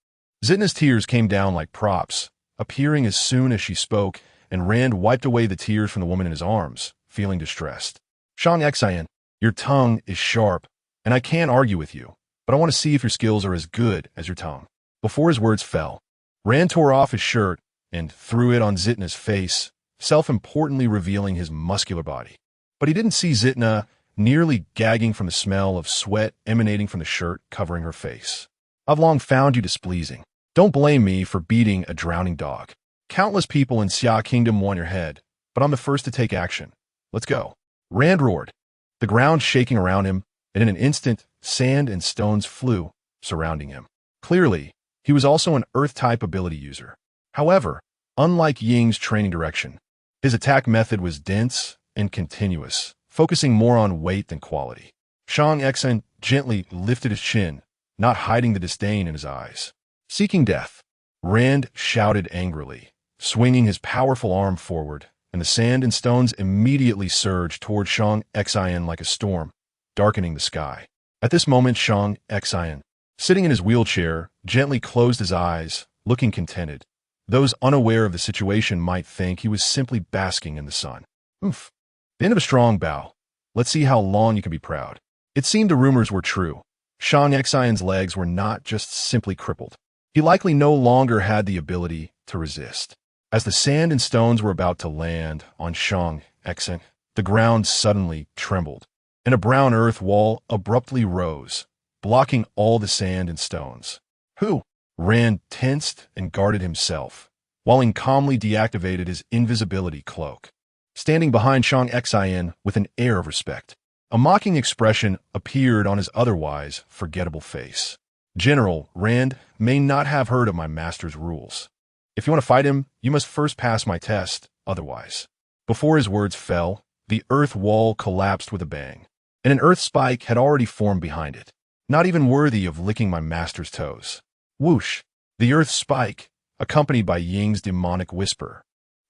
Zitna's tears came down like props, appearing as soon as she spoke, and Rand wiped away the tears from the woman in his arms, feeling distressed. Shang Xian, your tongue is sharp, and I can't argue with you, but I want to see if your skills are as good as your tongue. Before his words fell, Rand tore off his shirt and threw it on Zitna's face, self-importantly revealing his muscular body. But he didn't see Zitna nearly gagging from the smell of sweat emanating from the shirt covering her face. I've long found you displeasing. Don't blame me for beating a drowning dog. Countless people in Xia Kingdom want your head, but I'm the first to take action. Let's go. Rand roared, the ground shaking around him, and in an instant, sand and stones flew, surrounding him. Clearly, he was also an Earth-type ability user. However, unlike Ying's training direction, his attack method was dense and continuous, focusing more on weight than quality. Shang Xian gently lifted his chin, not hiding the disdain in his eyes. Seeking death, Rand shouted angrily, swinging his powerful arm forward, and the sand and stones immediately surged toward Shang Xian like a storm, darkening the sky. At this moment, Shang Xian, sitting in his wheelchair, gently closed his eyes, looking contented. Those unaware of the situation might think he was simply basking in the sun. Oof. The end of a strong bow. Let's see how long you can be proud. It seemed the rumors were true. Shang Xian's legs were not just simply crippled. He likely no longer had the ability to resist. As the sand and stones were about to land on Shang Xian, the ground suddenly trembled, and a brown earth wall abruptly rose, blocking all the sand and stones. Who? Rand tensed and guarded himself, while Ing calmly deactivated his invisibility cloak, standing behind Shang Xian with an air of respect. A mocking expression appeared on his otherwise forgettable face. General, Rand may not have heard of my master's rules. If you want to fight him, you must first pass my test, otherwise. Before his words fell, the earth wall collapsed with a bang, and an earth spike had already formed behind it, not even worthy of licking my master's toes. Whoosh! The earth spike, accompanied by Ying's demonic whisper,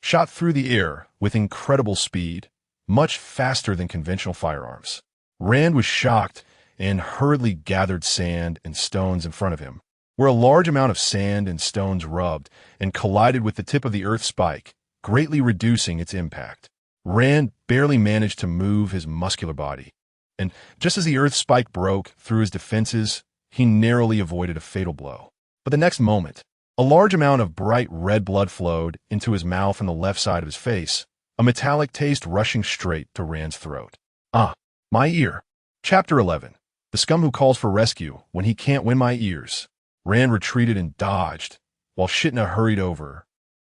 shot through the air with incredible speed, much faster than conventional firearms. Rand was shocked and hurriedly gathered sand and stones in front of him, where a large amount of sand and stones rubbed and collided with the tip of the earth spike, greatly reducing its impact. Rand barely managed to move his muscular body, and just as the earth spike broke through his defenses, he narrowly avoided a fatal blow. But the next moment, a large amount of bright red blood flowed into his mouth and the left side of his face, a metallic taste rushing straight to Rand's throat. Ah, my ear. Chapter 11. The scum who calls for rescue when he can't win my ears. Rand retreated and dodged, while Shitna hurried over,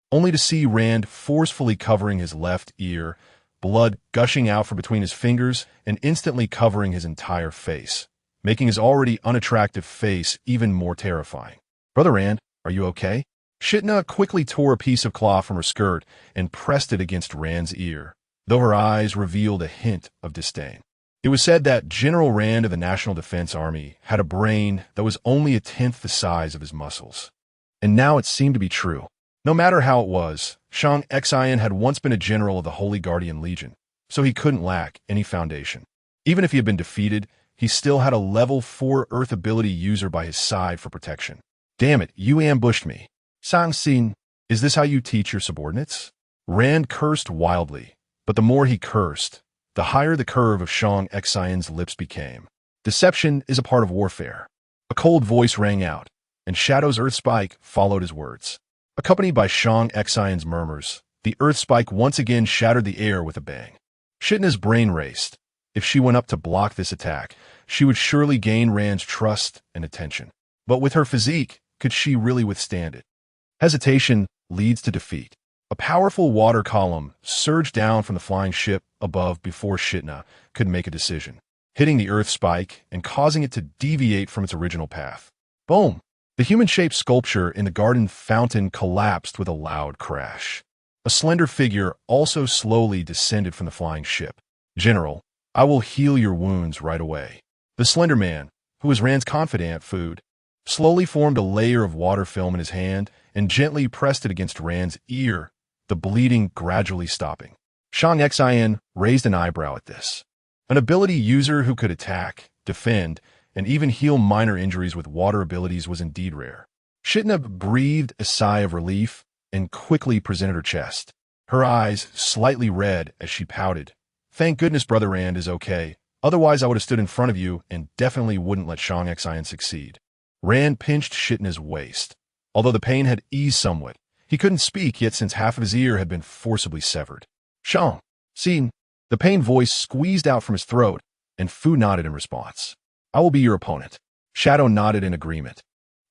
only to see Rand forcefully covering his left ear, blood gushing out from between his fingers and instantly covering his entire face, making his already unattractive face even more terrifying. Brother Rand, are you okay? Shitna quickly tore a piece of cloth from her skirt and pressed it against Rand's ear, though her eyes revealed a hint of disdain. It was said that General Rand of the National Defense Army had a brain that was only a tenth the size of his muscles. And now it seemed to be true. No matter how it was, Shang Xian had once been a general of the Holy Guardian Legion, so he couldn't lack any foundation. Even if he had been defeated, he still had a level 4 Earth ability user by his side for protection. Damn it, you ambushed me. Sang Xin, is this how you teach your subordinates? Rand cursed wildly, but the more he cursed, the higher the curve of Shang Xian's lips became. Deception is a part of warfare. A cold voice rang out, and Shadow's earth spike followed his words. Accompanied by Shang Xian's murmurs, the earth spike once again shattered the air with a bang. Shitna's brain raced. If she went up to block this attack, she would surely gain Rand's trust and attention. But with her physique, could she really withstand it? Hesitation leads to defeat. A powerful water column surged down from the flying ship above before Shitna could make a decision, hitting the earth spike and causing it to deviate from its original path. Boom! The human-shaped sculpture in the garden fountain collapsed with a loud crash. A slender figure also slowly descended from the flying ship. General, I will heal your wounds right away. The slender man, who was Rand's confidant, Food, slowly formed a layer of water film in his hand and gently pressed it against Rand's ear, the bleeding gradually stopping. Shang Xian raised an eyebrow at this. An ability user who could attack, defend, and even heal minor injuries with water abilities was indeed rare. Shitna breathed a sigh of relief and quickly presented her chest, her eyes slightly red as she pouted. Thank goodness Brother Rand is okay, otherwise I would have stood in front of you and definitely wouldn't let Shang Xian succeed. Rand pinched Shitna's waist. Although the pain had eased somewhat, he couldn't speak yet since half of his ear had been forcibly severed. Shang, see, the pained voice squeezed out from his throat, and Fu nodded in response. I will be your opponent. Shadow nodded in agreement,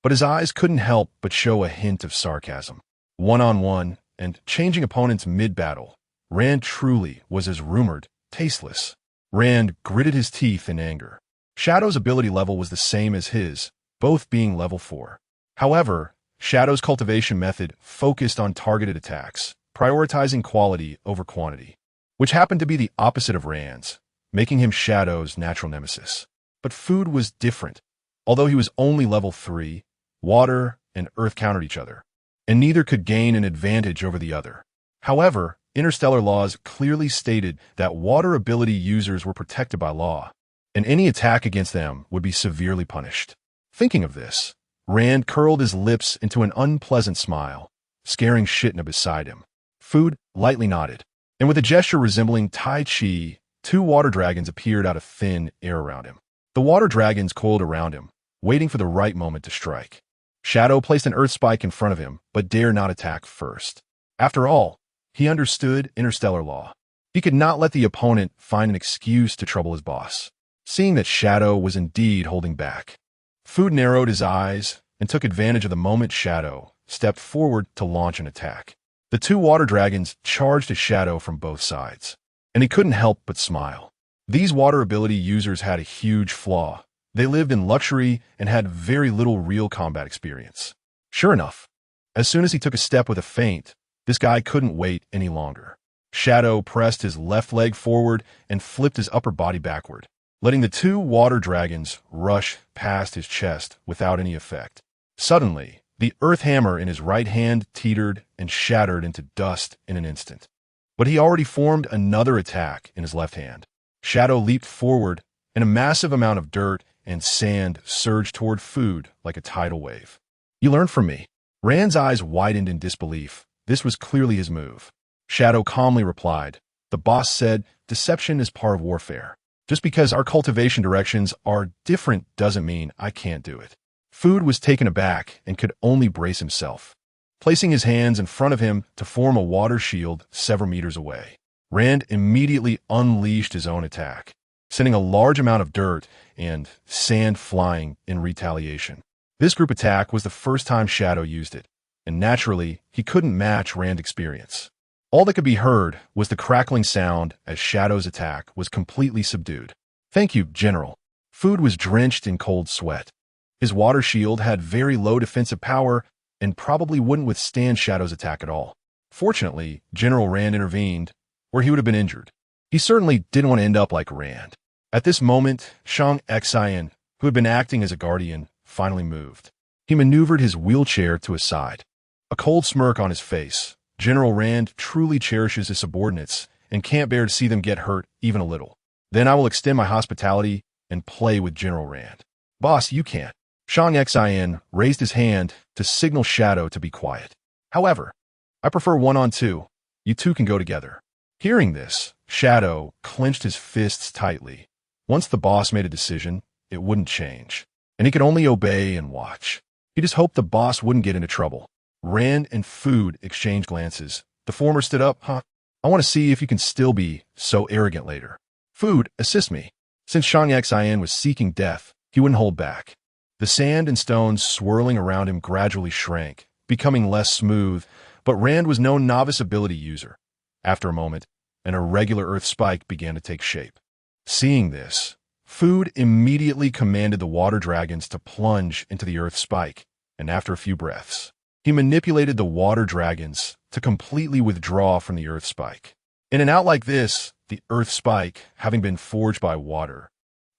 but his eyes couldn't help but show a hint of sarcasm. One-on-one, and changing opponents mid-battle, Rand truly was as rumored, tasteless. Rand gritted his teeth in anger. Shadow's ability level was the same as his, both being level 4. However, Shadow's cultivation method focused on targeted attacks, prioritizing quality over quantity, which happened to be the opposite of Rand's, making him Shadow's natural nemesis. But Food was different. Although he was only level 3, water and earth countered each other, and neither could gain an advantage over the other. However, interstellar laws clearly stated that water ability users were protected by law, and any attack against them would be severely punished. Thinking of this, Rand curled his lips into an unpleasant smile, scaring Shitna beside him. Food lightly nodded, and with a gesture resembling Tai Chi, 2 water dragons appeared out of thin air around him. The water dragons coiled around him, waiting for the right moment to strike. Shadow placed an earth spike in front of him, but dared not attack first. After all, he understood interstellar law. He could not let the opponent find an excuse to trouble his boss. Seeing that Shadow was indeed holding back, Food narrowed his eyes and took advantage of the moment Shadow stepped forward to launch an attack. The 2 water dragons charged at Shadow from both sides, and he couldn't help but smile. These water ability users had a huge flaw. They lived in luxury and had very little real combat experience. Sure enough, as soon as he took a step with a feint, this guy couldn't wait any longer. Shadow pressed his left leg forward and flipped his upper body backward, letting the 2 water dragons rush past his chest without any effect. Suddenly, the earth hammer in his right hand teetered and shattered into dust in an instant. But he already formed another attack in his left hand. Shadow leaped forward, and a massive amount of dirt and sand surged toward Food like a tidal wave. You learned from me. Rand's eyes widened in disbelief. This was clearly his move. Shadow calmly replied, the boss said, deception is part of warfare. Just because our cultivation directions are different doesn't mean I can't do it. Food was taken aback and could only brace himself, placing his hands in front of him to form a water shield several meters away. Rand immediately unleashed his own attack, sending a large amount of dirt and sand flying in retaliation. This group attack was the first time Shadow used it, and naturally, he couldn't match Rand's experience. All that could be heard was the crackling sound as Shadow's attack was completely subdued. Thank you, General. Food was drenched in cold sweat. His water shield had very low defensive power and probably wouldn't withstand Shadow's attack at all. Fortunately, General Rand intervened, where he would have been injured. He certainly didn't want to end up like Rand. At this moment, Shang Xian, who had been acting as a guardian, finally moved. He maneuvered his wheelchair to his side. A cold smirk on his face. General Rand truly cherishes his subordinates and can't bear to see them get hurt even a little. Then I will extend my hospitality and play with General Rand. Boss, you can't. Shang Xian raised his hand to signal Shadow to be quiet. However, I prefer 1-on-2. You two can go together. Hearing this, Shadow clenched his fists tightly. Once the boss made a decision, it wouldn't change. and he could only obey and watch. He just hoped the boss wouldn't get into trouble. Rand and Food exchanged glances. The former stood up. I want to see if you can still be so arrogant later. Food, assist me. Since Shang Xin was seeking death, he wouldn't hold back. The sand and stones swirling around him gradually shrank, becoming less smooth, but Rand was no novice ability user. After a moment, an irregular earth spike began to take shape. Seeing this, Food immediately commanded the water dragons to plunge into the earth spike, and after a few breaths, he manipulated the water dragons to completely withdraw from the earth spike. In an out like this, the earth spike, having been forged by water,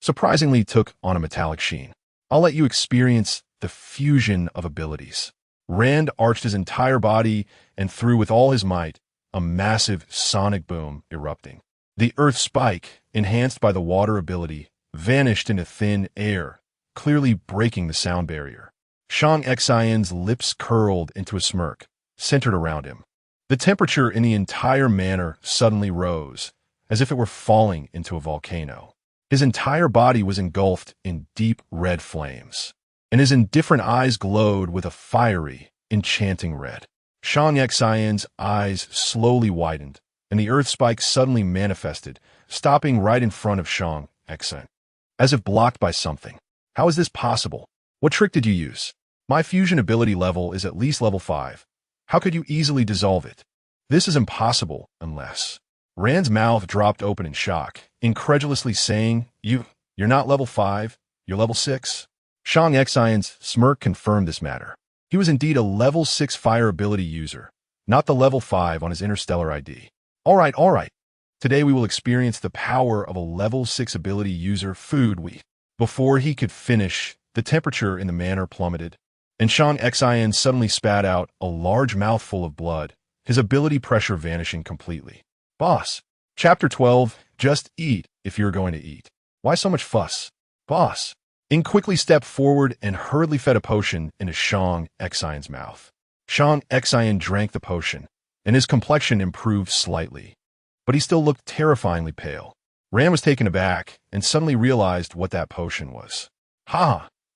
surprisingly took on a metallic sheen. I'll let you experience the fusion of abilities. Rand arched his entire body and threw with all his might, a massive sonic boom erupting. The earth spike, enhanced by the water ability, vanished into thin air, clearly breaking the sound barrier. Shang Xian's lips curled into a smirk, centered around him. The temperature in the entire manor suddenly rose, as if it were falling into a volcano. His entire body was engulfed in deep red flames, and his indifferent eyes glowed with a fiery, enchanting red. Shang Xian's eyes slowly widened, and the earth spike suddenly manifested, stopping right in front of Shang Xian, as if blocked by something. How is this possible? What trick did you use? My fusion ability level is at least level 5. How could you easily dissolve it? This is impossible unless... Rand's mouth dropped open in shock, incredulously saying, You're not level 5, you're level 6. Shang Xian's smirk confirmed this matter. He was indeed a level 6 fire ability user, not the level 5 on his interstellar ID. All right. Today we will experience the power of a level 6 ability user, Food. Before he could finish, the temperature in the manor plummeted, and Shang Xian suddenly spat out a large mouthful of blood, his ability pressure vanishing completely. Boss. Chapter 12, Just eat if you're going to eat. Why so much fuss? Boss. Ing quickly stepped forward and hurriedly fed a potion into Shang Xian's mouth. Shang Xian drank the potion, and his complexion improved slightly, but he still looked terrifyingly pale. Rand was taken aback and suddenly realized what that potion was.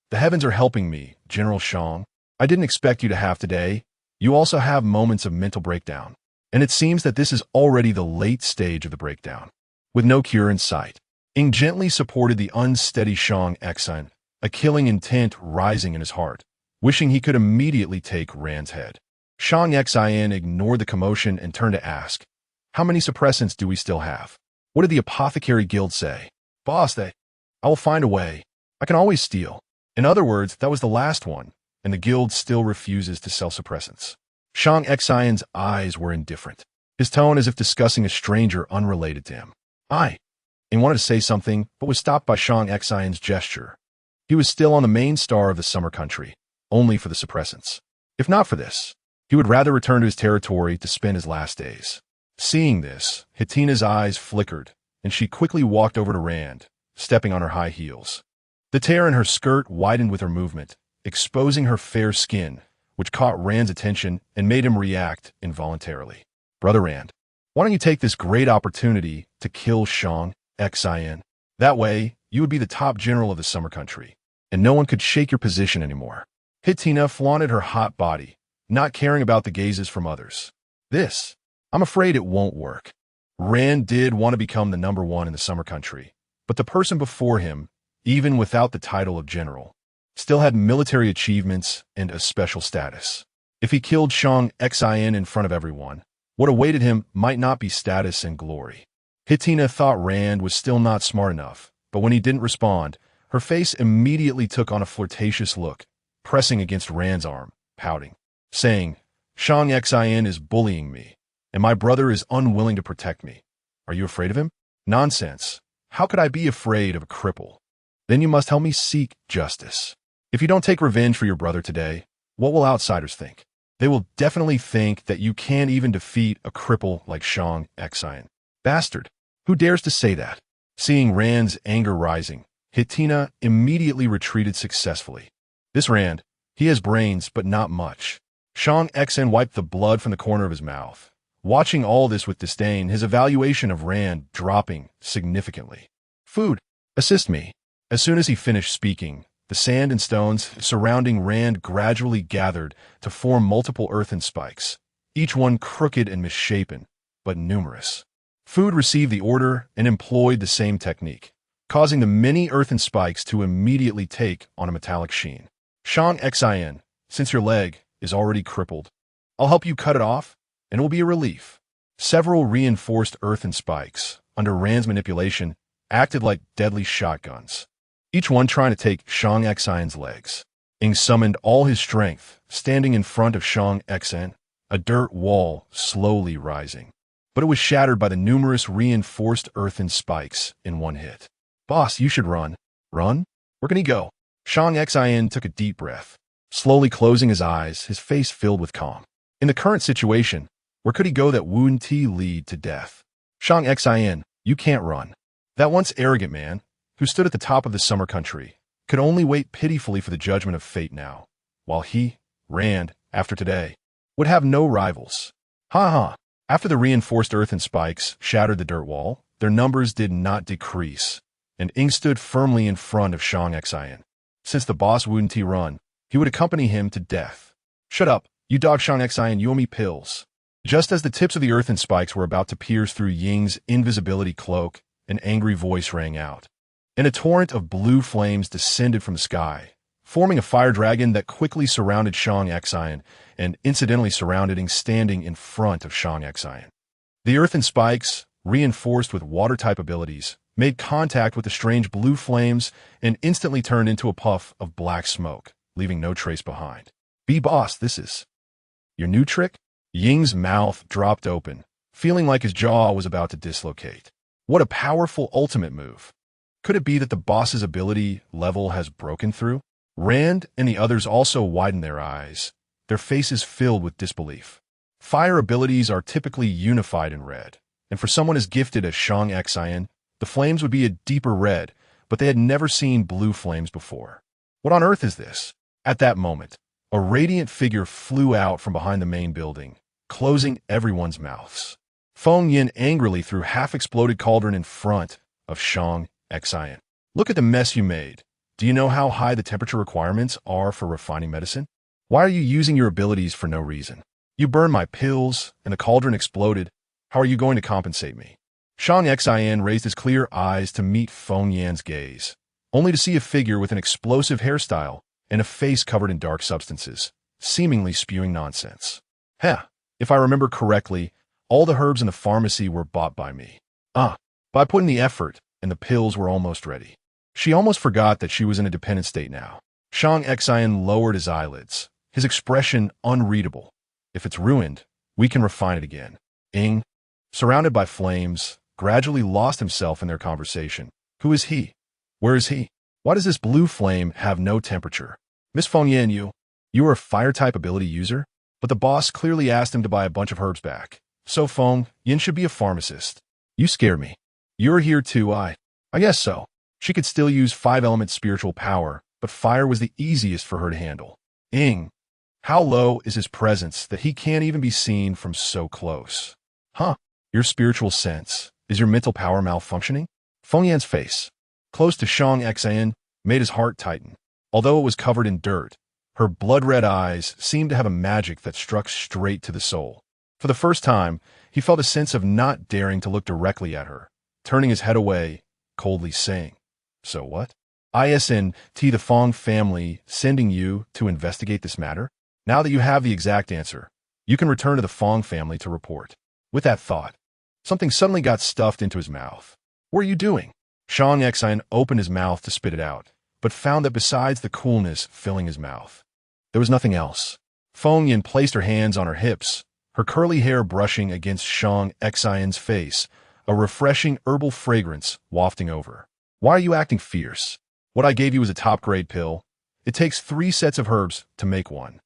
The heavens are helping me, General Shang. I didn't expect you to have today. You also have moments of mental breakdown. And it seems that this is already the late stage of the breakdown. With no cure in sight, Ing gently supported the unsteady Shang Xian, a killing intent rising in his heart, wishing he could immediately take Rand's head. Shang Xian ignored the commotion and turned to ask, How many suppressants do we still have? What did the Apothecary Guild say? Boss, I will find a way. I can always steal. In other words, that was the last one, and the guild still refuses to sell suppressants. Shang Xian's eyes were indifferent, his tone as if discussing a stranger unrelated to him. Ing wanted to say something, but was stopped by Shang Xian's gesture. He was still on the main star of the summer country, only for the suppressants. If not for this, he would rather return to his territory to spend his last days. Seeing this, Hitina's eyes flickered, and she quickly walked over to Rand, stepping on her high heels. The tear in her skirt widened with her movement, exposing her fair skin, which caught Rand's attention and made him react involuntarily. Brother Rand, why don't you take this great opportunity to kill Shang Xian? That way, you would be the top general of the summer country, and no one could shake your position anymore. Hitina flaunted her hot body, not caring about the gazes from others. I'm afraid it won't work. Rand did want to become the number 1 in the summer country, but the person before him, even without the title of general, still had military achievements and a special status. If he killed Shang Xian in front of everyone, what awaited him might not be status and glory. Hitina thought Rand was still not smart enough, but when he didn't respond, her face immediately took on a flirtatious look, pressing against Rand's arm, pouting, saying, Shang Xian is bullying me, and my brother is unwilling to protect me. Are you afraid of him? Nonsense. How could I be afraid of a cripple? Then you must help me seek justice. If you don't take revenge for your brother today, what will outsiders think? They will definitely think that you can't even defeat a cripple like Shang Xian. Bastard! Who dares to say that? Seeing Rand's anger rising, Hitina immediately retreated successfully. This Rand, he has brains, but not much. Shang Xian wiped the blood from the corner of his mouth, watching all this with disdain, his evaluation of Rand dropping significantly. Food, assist me. As soon as he finished speaking, The sand and stones surrounding Rand gradually gathered to form multiple earthen spikes, each one crooked and misshapen, but numerous. Food received the order and employed the same technique, causing the many earthen spikes to immediately take on a metallic sheen. Shang Xin, since your leg is already crippled, I'll help you cut it off, and it will be a relief. Several reinforced earthen spikes, under Rand's manipulation, acted like deadly shotguns, each one trying to take Shang Xin's legs. Ing summoned all his strength, standing in front of Shang Xin, a dirt wall slowly rising. But it was shattered by the numerous reinforced earthen spikes in one hit. Boss, you should run. Run? Where can he go? Shang Xin took a deep breath, slowly closing his eyes, his face filled with calm. In the current situation, where could he go that wouldn't lead to death? Shang Xin, you can't run. That once arrogant man, who stood at the top of the summer country, could only wait pitifully for the judgment of fate now, while he, Rand, after today, would have no rivals. Ha ha. After the reinforced earthen spikes shattered the dirt wall, their numbers did not decrease, and Ing stood firmly in front of Shang Xin. Since the boss wouldn't run, he would accompany him to death. Shut up, you dog Shang Xin, you owe me pills. Just as the tips of the earthen spikes were about to pierce through Ying's invisibility cloak, an angry voice rang out, and a torrent of blue flames descended from the sky, forming a fire dragon that quickly surrounded Shang Xin and incidentally surrounded Ing standing in front of Shang Xin. The earthen spikes, reinforced with water-type abilities, made contact with the strange blue flames and instantly turned into a puff of black smoke, leaving no trace behind. Boss, this is your new trick? Ying's mouth dropped open, feeling like his jaw was about to dislocate. What a powerful ultimate move. Could it be that the boss's ability level has broken through? Rand and the others also widened their eyes, their faces filled with disbelief. Fire abilities are typically unified in red, and for someone as gifted as Shang Xin, the flames would be a deeper red, but they had never seen blue flames before. What on earth is this? At that moment, a radiant figure flew out from behind the main building, closing everyone's mouths. Feng Yin angrily threw half-exploded cauldron in front of Shang Xin. Look at the mess you made. Do you know how high the temperature requirements are for refining medicine? Why are you using your abilities for no reason? You burned my pills, and the cauldron exploded. How are you going to compensate me? Shang Xin raised his clear eyes to meet Feng Yan's gaze, only to see a figure with an explosive hairstyle and a face covered in dark substances, seemingly spewing nonsense. If I remember correctly, all the herbs in the pharmacy were bought by me. But I put in the effort, and the pills were almost ready. She almost forgot that she was in a dependent state now. Shang Xin lowered his eyelids, his expression unreadable. If it's ruined, we can refine it again. Ing, surrounded by flames, gradually lost himself in their conversation. Who is he? Where is he? Why does this blue flame have no temperature? Miss Feng Yin, you are a fire-type ability user? But the boss clearly asked him to buy a bunch of herbs back. So Feng Yin should be a pharmacist. You scare me. You're here too, I guess so. She could still use 5-element spiritual power, but fire was the easiest for her to handle. Ing, how low is his presence that he can't even be seen from so close? Your spiritual sense. Is your mental power malfunctioning? Feng Yan's face, close to Shang Xin, made his heart tighten. Although it was covered in dirt, her blood-red eyes seemed to have a magic that struck straight to the soul. For the first time, he felt a sense of not daring to look directly at her, turning his head away, coldly saying, "So what? ISNT the Fong family sending you to investigate this matter? Now that you have the exact answer, you can return to the Fong family to report." With that thought, something suddenly got stuffed into his mouth. What are you doing? Shang Xin opened his mouth to spit it out, but found that besides the coolness filling his mouth, there was nothing else. Feng Yin placed her hands on her hips, her curly hair brushing against Shang Xin's face, a refreshing herbal fragrance wafting over. Why are you acting fierce? What I gave you was a top-grade pill. It takes 3 sets of herbs to make one.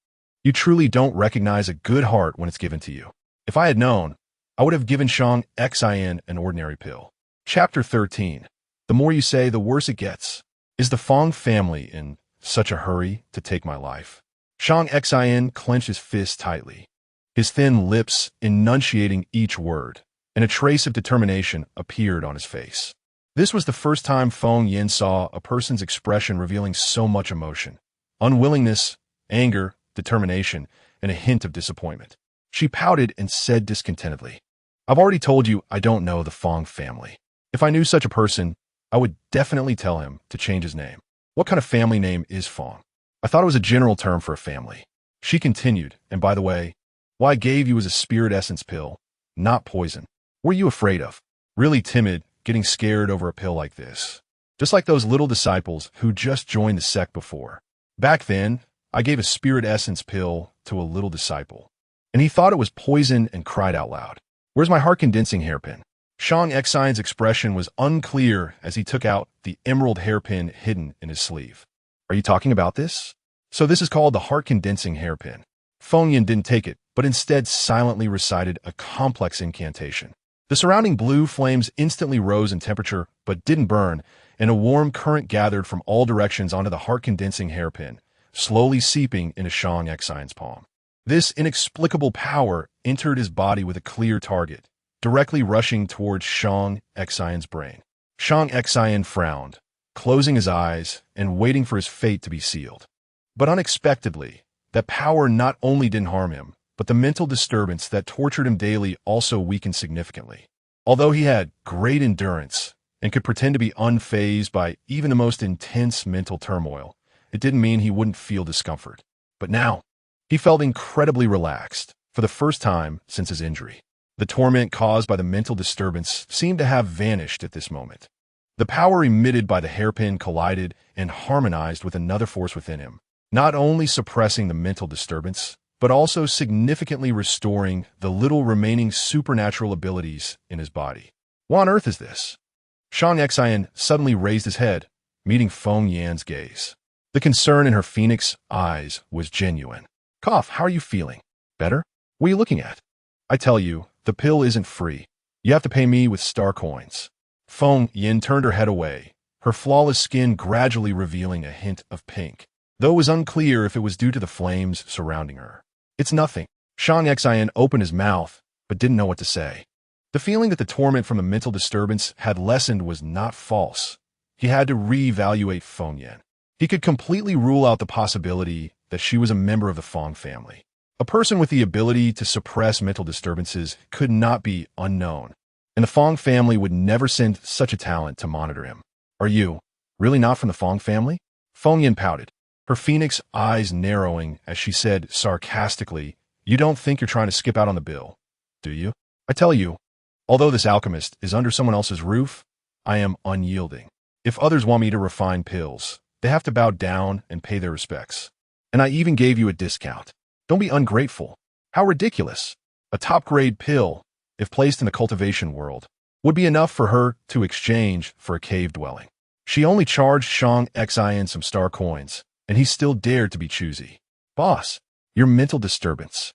You truly don't recognize a good heart when it's given to you. If I had known, I would have given Shang Xin an ordinary pill. Chapter 13. The more you say, the worse it gets. Is the Fong family in such a hurry to take my life? Shang Xin clenched his fist tightly, his thin lips enunciating each word, and a trace of determination appeared on his face. This was the first time Feng Yin saw a person's expression revealing so much emotion. Unwillingness, anger, determination, and a hint of disappointment. She pouted and said discontentedly, "I've already told you I don't know the Fong family. If I knew such a person, I would definitely tell him to change his name. What kind of family name is Fong? I thought it was a general term for a family." She continued, "And by the way, what I gave you was a spirit essence pill, not poison. What are you afraid of? Really timid, getting scared over a pill like this. Just like those little disciples who just joined the sect before. Back then, I gave a spirit essence pill to a little disciple, and he thought it was poison and cried out loud. Where's my heart-condensing hairpin?" Shang Xian's expression was unclear as he took out the emerald hairpin hidden in his sleeve. "Are you talking about this? So this is called the heart-condensing hairpin." Feng Yin didn't take it, but instead silently recited a complex incantation. The surrounding blue flames instantly rose in temperature, but didn't burn, and a warm current gathered from all directions onto the heart-condensing hairpin, slowly seeping into Shang Xian's palm. This inexplicable power entered his body with a clear target, directly rushing towards Shang Xian's brain. Shang Xian frowned, closing his eyes and waiting for his fate to be sealed. But unexpectedly, that power not only didn't harm him, but the mental disturbance that tortured him daily also weakened significantly. Although he had great endurance and could pretend to be unfazed by even the most intense mental turmoil, it didn't mean he wouldn't feel discomfort. But now, he felt incredibly relaxed, for the first time since his injury. The torment caused by the mental disturbance seemed to have vanished at this moment. The power emitted by the hairpin collided and harmonized with another force within him, not only suppressing the mental disturbance, but also significantly restoring the little remaining supernatural abilities in his body. What on earth is this? Shang Xian suddenly raised his head, meeting Feng Yan's gaze. The concern in her phoenix eyes was genuine. "Cough, how are you feeling? Better? What are you looking at? I tell you, the pill isn't free. You have to pay me with star coins." Feng Yin turned her head away, her flawless skin gradually revealing a hint of pink, though it was unclear if it was due to the flames surrounding her. "It's nothing." Shang Xian opened his mouth, but didn't know what to say. The feeling that the torment from the mental disturbance had lessened was not false. He had to reevaluate Feng Yin. He could completely rule out the possibility that she was a member of the Fong family. A person with the ability to suppress mental disturbances could not be unknown, and the Fong family would never send such a talent to monitor him. "Are you really not from the Fong family?" Feng Yin pouted, her phoenix eyes narrowing as she said sarcastically, "You don't think you're trying to skip out on the bill, do you? I tell you, although this alchemist is under someone else's roof, I am unyielding. If others want me to refine pills, they have to bow down and pay their respects. And I even gave you a discount. Don't be ungrateful. How ridiculous. A top-grade pill, if placed in the cultivation world, would be enough for her to exchange for a cave dwelling. She only charged Shang Xian some star coins, and he still dared to be choosy. Boss, your mental disturbance."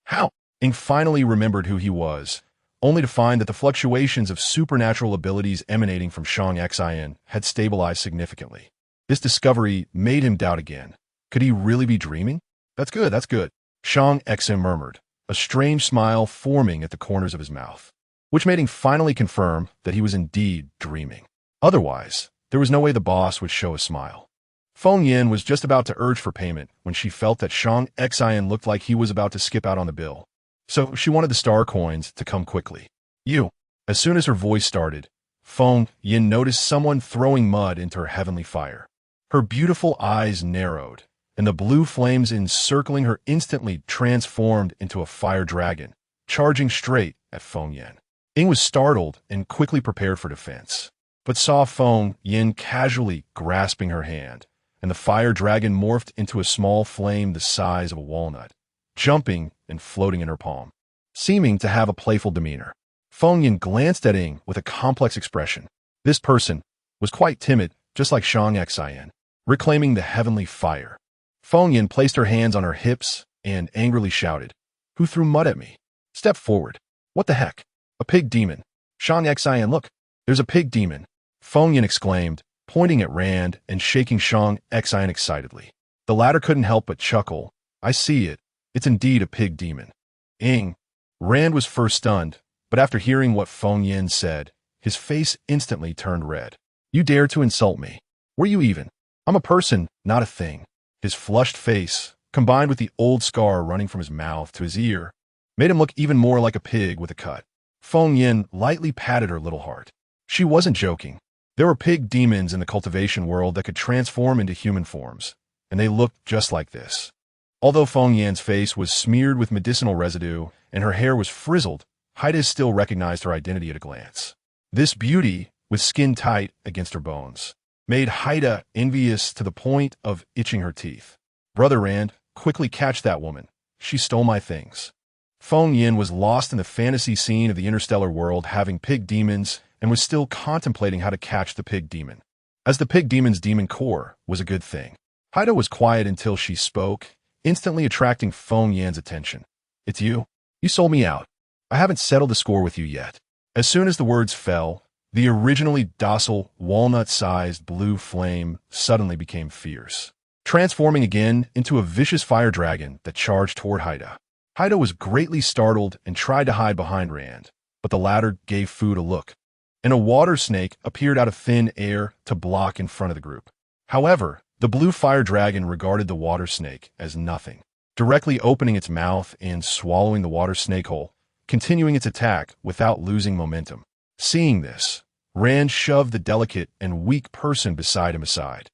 How? Ing finally remembered who he was, only to find that the fluctuations of supernatural abilities emanating from Shang Xian had stabilized significantly. This discovery made him doubt again. Could he really be dreaming? That's good, that's good," Shang Xian murmured, a strange smile forming at the corners of his mouth, which made him finally confirm that he was indeed dreaming. Otherwise, there was no way the boss would show a smile. Feng Yin was just about to urge for payment when she felt that Shang Xian looked like he was about to skip out on the bill. So she wanted the star coins to come quickly. "You." As soon as her voice started, Feng Yin noticed someone throwing mud into her heavenly fire. Her beautiful eyes narrowed, and the blue flames encircling her instantly transformed into a fire dragon, charging straight at Feng Yin. Ing was startled and quickly prepared for defense, but saw Feng Yin casually grasping her hand, and the fire dragon morphed into a small flame the size of a walnut, jumping and floating in her palm, seeming to have a playful demeanor. Feng Yin glanced at Ing with a complex expression. This person was quite timid, just like Shang Xian, reclaiming the heavenly fire. Feng Yin placed her hands on her hips and angrily shouted, "Who threw mud at me? Step forward. What the heck? A pig demon. Shang Xian, look, there's a pig demon," Feng Yin exclaimed, pointing at Rand and shaking Shang Xian excitedly. The latter couldn't help but chuckle. "I see it. It's indeed a pig demon." Ing. Rand was first stunned, but after hearing what Feng Yin said, His face instantly turned red. You dare to insult me? Were you even? I'm a person, not a thing. His flushed face, combined with the old scar running from his mouth to his ear, made him look even more like a pig with a cut. Feng Yin lightly patted her little heart. She wasn't joking. There were pig demons in the cultivation world that could transform into human forms, and they looked just like this. Although Feng Yan's face was smeared with medicinal residue and her hair was frizzled, Haida still recognized her identity at a glance. This beauty, with skin tight against her bones, made Haida envious to the point of itching her teeth. Brother Rand, quickly catch that woman. She stole my things. Feng Yin was lost in the fantasy scene of the interstellar world having pig demons and was still contemplating how to catch the pig demon. As the pig demon's demon core was a good thing. Haida was quiet until she spoke, instantly attracting Feng Yan's attention. It's you? You sold me out. I haven't settled the score with you yet. As soon as the words fell, the originally docile, walnut-sized blue flame suddenly became fierce, transforming again into a vicious fire dragon that charged toward Haida. Haida was greatly startled and tried to hide behind Rand, but the latter gave Food a look, and a water snake appeared out of thin air to block in front of the group. However, the blue fire dragon regarded the water snake as nothing, directly opening its mouth and swallowing the water snake whole, continuing its attack without losing momentum. Seeing this, Rand shoved the delicate and weak person beside him aside.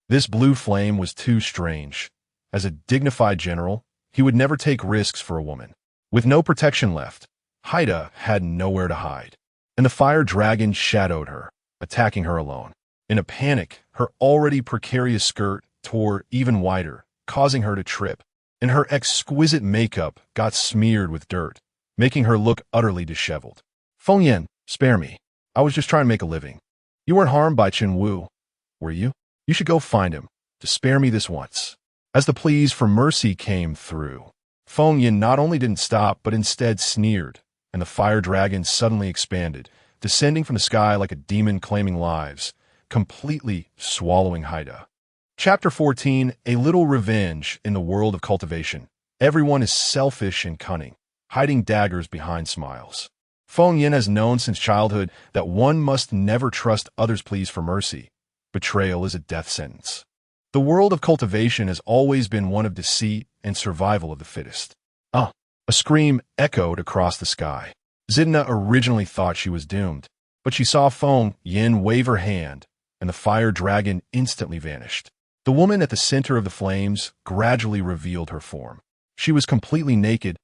This blue flame was too strange. As a dignified general, he would never take risks for a woman. With no protection left, Haida had nowhere to hide, and the fire dragon shadowed her, attacking her alone. In a panic, her already precarious skirt tore even wider, causing her to trip, and her exquisite makeup got smeared with dirt, making her look utterly disheveled. Feng Yan, spare me. I was just trying to make a living. You weren't harmed by Chen Wu, were you? You should go find him, to spare me this once. As the pleas for mercy came through, Feng Yan not only didn't stop, but instead sneered, and the fire dragon suddenly expanded, descending from the sky like a demon claiming lives, completely swallowing Haida. Chapter 14, A Little Revenge in the World of Cultivation. Everyone is selfish and cunning, hiding daggers behind smiles. Feng Yin has known since childhood that one must never trust others' pleas for mercy. Betrayal is a death sentence. The world of cultivation has always been one of deceit and survival of the fittest. A scream echoed across the sky. Zidna originally thought she was doomed, but she saw Feng Yin wave her hand, and the fire dragon instantly vanished. The woman at the center of the flames gradually revealed her form. She was completely naked,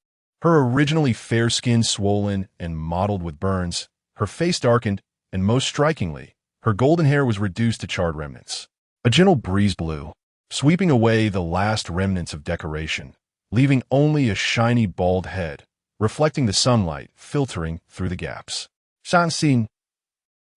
her originally fair skin swollen and mottled with burns, her face darkened, and most strikingly, her golden hair was reduced to charred remnants. A gentle breeze blew, sweeping away the last remnants of decoration, leaving only a shiny bald head, reflecting the sunlight filtering through the gaps. Shan-Xin.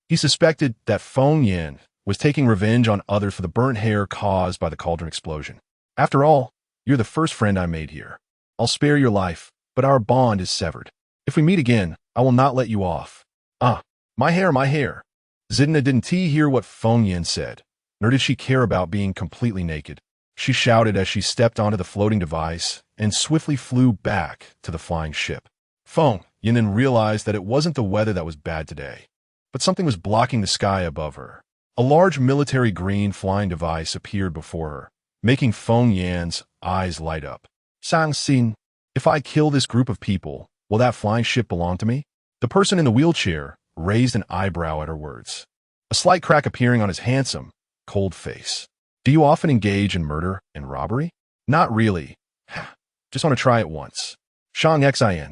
He suspected that Feng Yin was taking revenge on others for the burnt hair caused by the cauldron explosion. After all, you're the first friend I made here. I'll spare your life, but our bond is severed. If we meet again, I will not let you off. My hair, my hair. Zidna didn't hear what Feng Yin said, nor did she care about being completely naked. She shouted as she stepped onto the floating device and swiftly flew back to the flying ship. Feng Yin realized that it wasn't the weather that was bad today, but something was blocking the sky above her. A large military green flying device appeared before her, making Feng Yan's eyes light up. Shan-Xin, if I kill this group of people, will that flying ship belong to me? The person in the wheelchair raised an eyebrow at her words, a slight crack appearing on his handsome, cold face. Do you often engage in murder and robbery? Not really. Just want to try it once. Shang-Xin.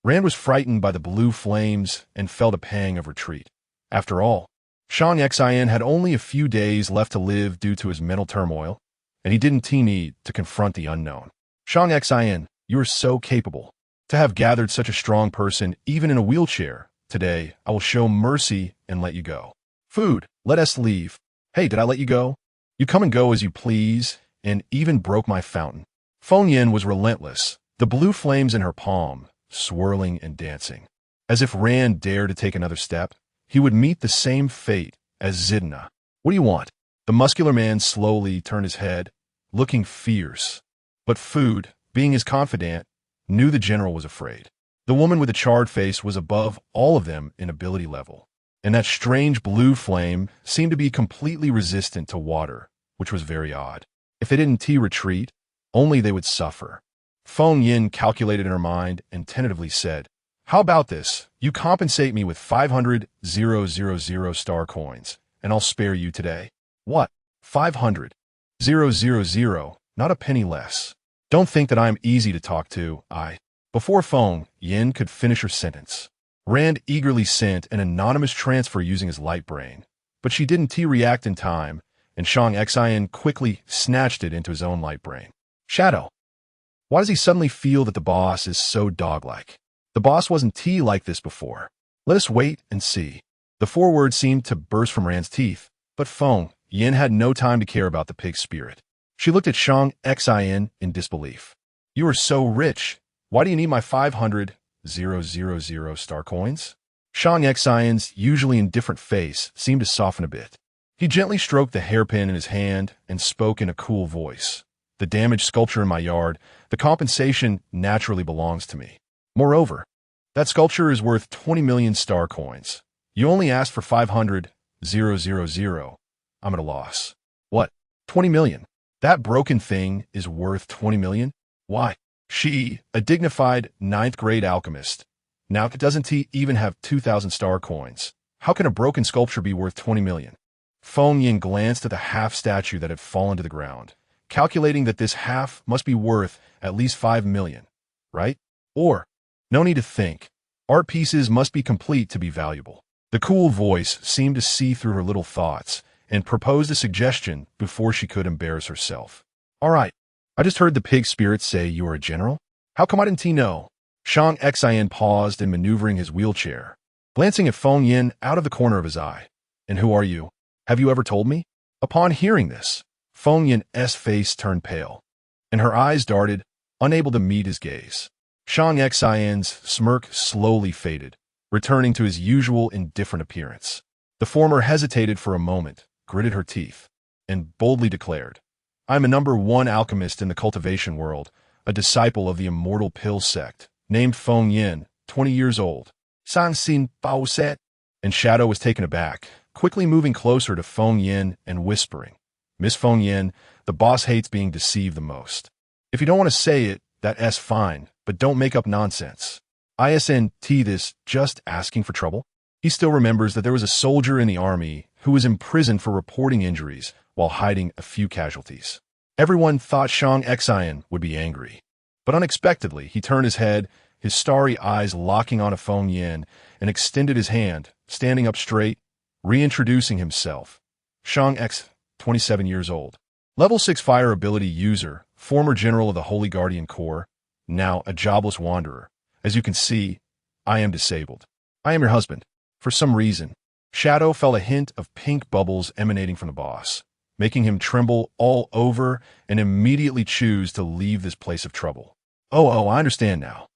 Rand was frightened by the blue flames and felt a pang of retreat. After all, Shang-Xin had only a few days left to live due to his mental turmoil, and he didn't need to confront the unknown. Shang-Xin, you are so capable. To have gathered such a strong person, even in a wheelchair, today I will show mercy and let you go. Food, let us leave. Hey, did I let you go? You come and go as you please, and even broke my fountain. Feng Yin was relentless, the blue flames in her palm, swirling and dancing. As if Rand dared to take another step, he would meet the same fate as Zidna. What do you want? The muscular man slowly turned his head, looking fierce. But Food, being his confidant, knew the general was afraid. The woman with the charred face was above all of them in ability level, and that strange blue flame seemed to be completely resistant to water, which was very odd. If they didn't retreat, only they would suffer. Feng Yin calculated in her mind and tentatively said, "How about this? You compensate me with 500,000 star coins, and I'll spare you today." "What? 500,000? Not a penny less. Don't think that I am easy to talk to, I—" Before Feng Yin could finish her sentence, Rand eagerly sent an anonymous transfer using his light brain, but she didn't react in time, and Shang Xian quickly snatched it into his own light brain. Shadow. Why does he suddenly feel that the boss is so dog-like? The boss wasn't like this before. Let us wait and see. The four words seemed to burst from Rand's teeth, but Feng Yin had no time to care about the pig's spirit. She looked at Shang Xian in disbelief. "You are so rich. Why do you need my 500,000 star coins?" Shang Xian's usually indifferent face seemed to soften a bit. He gently stroked the hairpin in his hand and spoke in a cool voice. "The damaged sculpture in my yard, the compensation naturally belongs to me. Moreover, that sculpture is worth 20 million star coins. You only asked for 500,000. I'm at a loss." "What? 20 million? That broken thing is worth 20 million? Why? She, a dignified 9th-grade alchemist, now doesn't even have 2,000 star coins. How can a broken sculpture be worth 20 million? Feng Yin glanced at the half-statue that had fallen to the ground, calculating that this half must be worth at least 5 million, right? Or, no need to think. Art pieces must be complete to be valuable. The cool voice seemed to see through her little thoughts and proposed a suggestion before she could embarrass herself. "All right. I just heard the pig spirit say you are a general. How come I didn't know?" Shang Xian paused in maneuvering his wheelchair, glancing at Feng Yin out of the corner of his eye. "And who are you? Have you ever told me?" Upon hearing this, Feng Yin's face turned pale, and her eyes darted, unable to meet his gaze. Shang Xian's smirk slowly faded, returning to his usual indifferent appearance. The former hesitated for a moment, gritted her teeth, and boldly declared, "I am a #1 alchemist in the cultivation world, a disciple of the immortal pill sect, named Feng Yin, 20 years old." "San Xin Bao Set." And Shadow was taken aback, quickly moving closer to Feng Yin and whispering, "Miss Feng Yin, the boss hates being deceived the most. If you don't want to say it, that's fine, but don't make up nonsense. Isn't this just asking for trouble?" He still remembers that there was a soldier in the army who was imprisoned for reporting injuries while hiding a few casualties. Everyone thought Shang Xian would be angry, but unexpectedly he turned his head, his starry eyes locking on Feng Yin, and extended his hand, standing up straight, reintroducing himself. Shang X, 27 years old. Level 6 fire ability user, former general of the Holy Guardian Corps, now a jobless wanderer. As you can see, I am disabled. I am your husband. For some reason, Shadow felt a hint of pink bubbles emanating from the boss, making him tremble all over and immediately choose to leave this place of trouble. Oh, I understand now.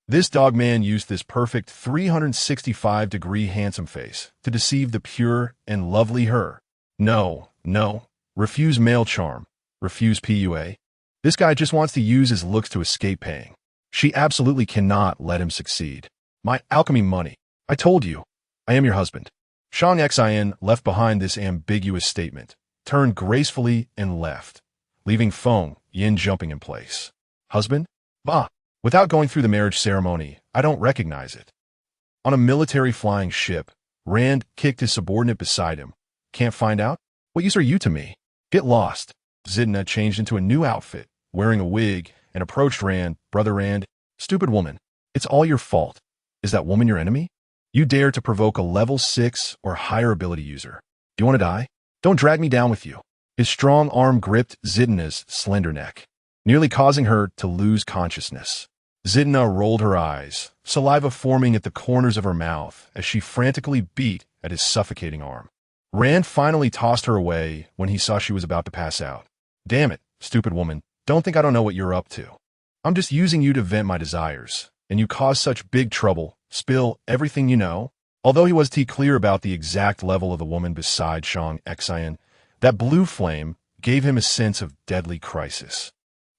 This dogman used this perfect 365-degree handsome face to deceive the pure and lovely her. No. Refuse male charm. Refuse PUA. This guy just wants to use his looks to escape paying. She absolutely cannot let him succeed. My alchemy money. I told you. I am your husband. Shang Xian left behind this ambiguous statement, turned gracefully and left, leaving Feng Yin jumping in place. Husband? Bah! Without going through the marriage ceremony, I don't recognize it. On a military flying ship, Rand kicked his subordinate beside him. Can't find out? What use are you to me? Get lost. Zidna changed into a new outfit, wearing a wig, and approached Rand. Brother Rand, stupid woman. It's all your fault. Is that woman your enemy? You dare to provoke a level 6 or higher ability user. Do you want to die? Don't drag me down with you. His strong arm gripped Zidna's slender neck, nearly causing her to lose consciousness. Zidna rolled her eyes, saliva forming at the corners of her mouth as she frantically beat at his suffocating arm. Rand finally tossed her away when he saw she was about to pass out. Damn it, stupid woman. Don't think I don't know what you're up to. I'm just using you to vent my desires, and you cause such big trouble. Spill everything you know. Although he was clear about the exact level of the woman beside Shang Xian, that blue flame gave him a sense of deadly crisis,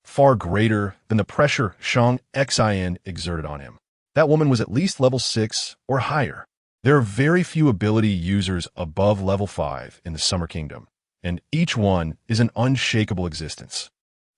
far greater than the pressure Shang Xian exerted on him. That woman was at least level 6 or higher. There are very few ability users above level 5 in the Summer Kingdom, and each one is an unshakable existence.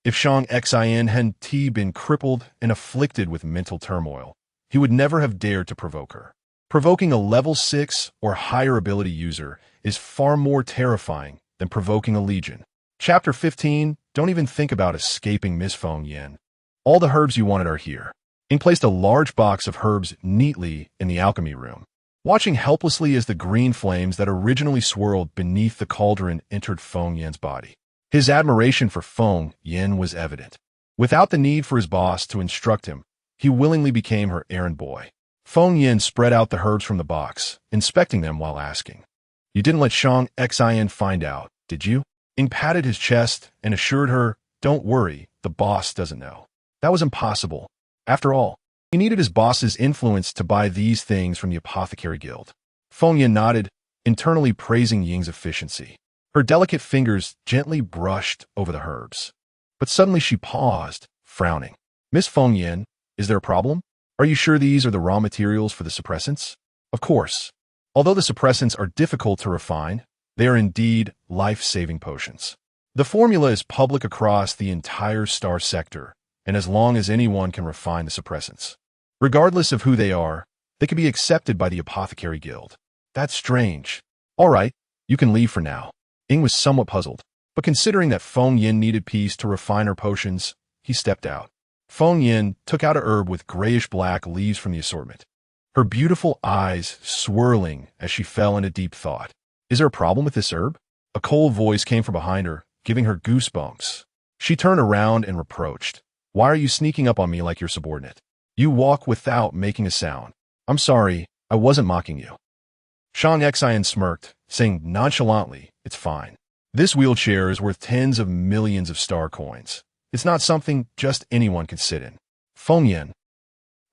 If Shang-Xin hadn't been crippled and afflicted with mental turmoil, he would never have dared to provoke her. Provoking a level 6 or higher ability user is far more terrifying than provoking a legion. Chapter 15, don't even think about escaping Miss Feng Yin. All the herbs you wanted are here. Ing placed a large box of herbs neatly in the alchemy room. Watching helplessly as the green flames that originally swirled beneath the cauldron entered Feng Yin's body. His admiration for Feng Yin was evident. Without the need for his boss to instruct him, he willingly became her errand boy. Feng Yin spread out the herbs from the box, inspecting them while asking, "You didn't let Shang-Xin find out, did you?" Ing patted his chest and assured her, "Don't worry, the boss doesn't know." That was impossible. After all, he needed his boss's influence to buy these things from the Apothecary Guild. Feng Yin nodded, internally praising Ying's efficiency. Her delicate fingers gently brushed over the herbs. But suddenly she paused, frowning. "Miss Feng Yin, is there a problem? Are you sure these are the raw materials for the suppressants?" Of course. Although the suppressants are difficult to refine, they are indeed life-saving potions. The formula is public across the entire star sector, and as long as anyone can refine the suppressants, regardless of who they are, they can be accepted by the Apothecary Guild. That's strange. All right, you can leave for now. Ing was somewhat puzzled, but considering that Feng Yin needed peace to refine her potions, he stepped out. Feng Yin took out a herb with grayish-black leaves from the assortment, her beautiful eyes swirling as she fell into deep thought. "Is there a problem with this herb?" A cold voice came from behind her, giving her goosebumps. She turned around and reproached, "Why are you sneaking up on me like your subordinate? You walk without making a sound." "I'm sorry, I wasn't mocking you." Shang-Xin smirked, saying nonchalantly, "It's fine. This wheelchair is worth tens of millions of star coins. It's not something just anyone can sit in." "Feng Yin,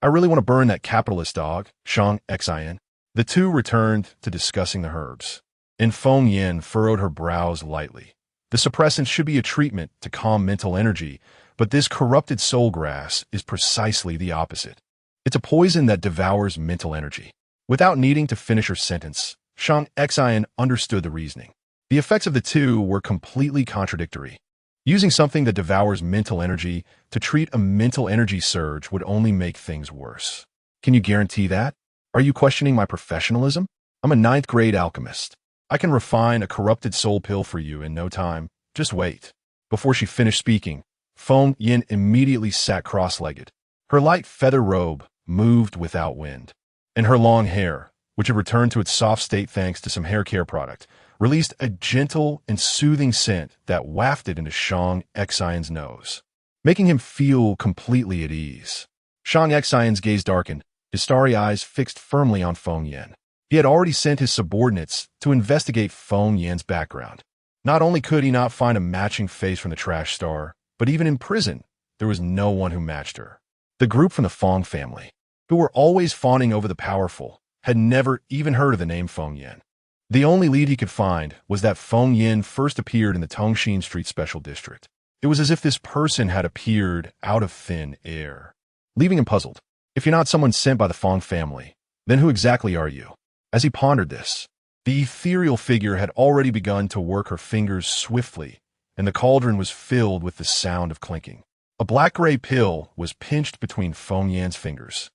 I really want to burn that capitalist dog, Shang-Xin." The two returned to discussing the herbs, and Feng Yin furrowed her brows lightly. The suppressant should be a treatment to calm mental energy, but this corrupted soul grass is precisely the opposite. It's a poison that devours mental energy. Without needing to finish her sentence, Shang-Xin understood the reasoning. The effects of the two were completely contradictory. Using something that devours mental energy to treat a mental energy surge would only make things worse. "Can you guarantee that? Are you questioning my professionalism? I'm a 9th grade alchemist. I can refine a corrupted soul pill for you in no time. Just wait." Before she finished speaking, Feng Yin immediately sat cross-legged. Her light feather robe moved without wind, and her long hair, which had returned to its soft state thanks to some hair care product, released a gentle and soothing scent that wafted into Shang-Xin's nose, making him feel completely at ease. Shang-Xin's gaze darkened, his starry eyes fixed firmly on Feng Yin. He had already sent his subordinates to investigate Feng Yin's background. Not only could he not find a matching face from the trash star, but even in prison, there was no one who matched her. The group from the Feng family, who were always fawning over the powerful, had never even heard of the name Feng Yin. The only lead he could find was that Feng Yin first appeared in the Tongxin Street Special District. It was as if this person had appeared out of thin air, leaving him puzzled. If you're not someone sent by the Feng family, then who exactly are you? As he pondered this, the ethereal figure had already begun to work her fingers swiftly, and the cauldron was filled with the sound of clinking. A black-gray pill was pinched between Feng Yin's fingers.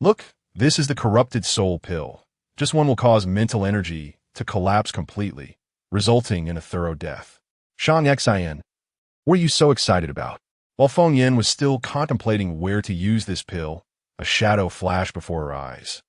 "Look, this is the corrupted soul pill. Just one will cause mental energy to collapse completely, resulting in a thorough death." "Shang-Xin, what are you so excited about?" While Feng Yin was still contemplating where to use this pill, a shadow flashed before her eyes,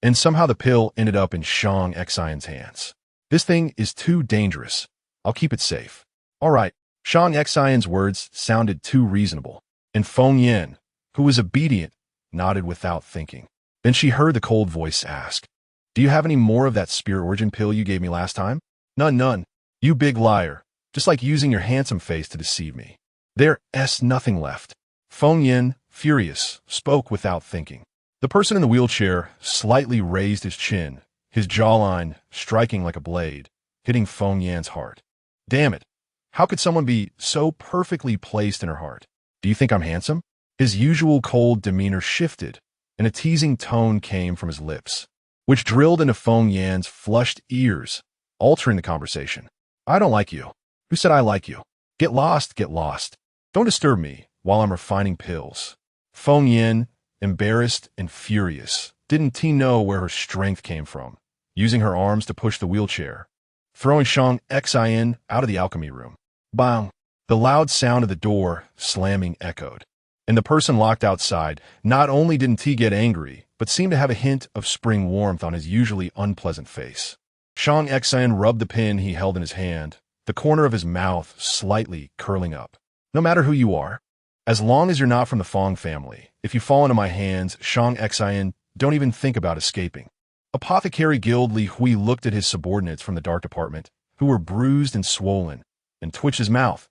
and somehow the pill ended up in Shang-Xin's hands. "This thing is too dangerous. I'll keep it safe." "All right." Shang-Xin's words sounded too reasonable, and Feng Yin, who was obedient, nodded without thinking. Then she heard the cold voice ask, "Do you have any more of that spirit origin pill you gave me last time?" None. You big liar. Just like using your handsome face to deceive me." "There's nothing left." Feng Yin, furious, spoke without thinking. The person in the wheelchair slightly raised his chin, his jawline striking like a blade, hitting Feng Yin's heart. "Damn it. How could someone be so perfectly placed in her heart? Do you think I'm handsome?" His usual cold demeanor shifted, and a teasing tone came from his lips. which drilled into Feng Yan's flushed ears, altering the conversation. I don't like you. Who said I like you? Get lost, get lost. Don't disturb me while I'm refining pills. Feng Yan, embarrassed and furious, didn't know where her strength came from, using her arms to push the wheelchair, throwing Shang Xin out of the alchemy room. Bang! The loud sound of the door slamming echoed, and the person locked outside not only didn't get angry, but seemed to have a hint of spring warmth on his usually unpleasant face. Shang Xin rubbed the pin he held in his hand, the corner of his mouth slightly curling up. No matter who you are, as long as you're not from the Fong family, if you fall into my hands, Shang Xin, don't even think about escaping. Apothecary Guild Li Hui looked at his subordinates from the dark department, who were bruised and swollen, and twitched his mouth.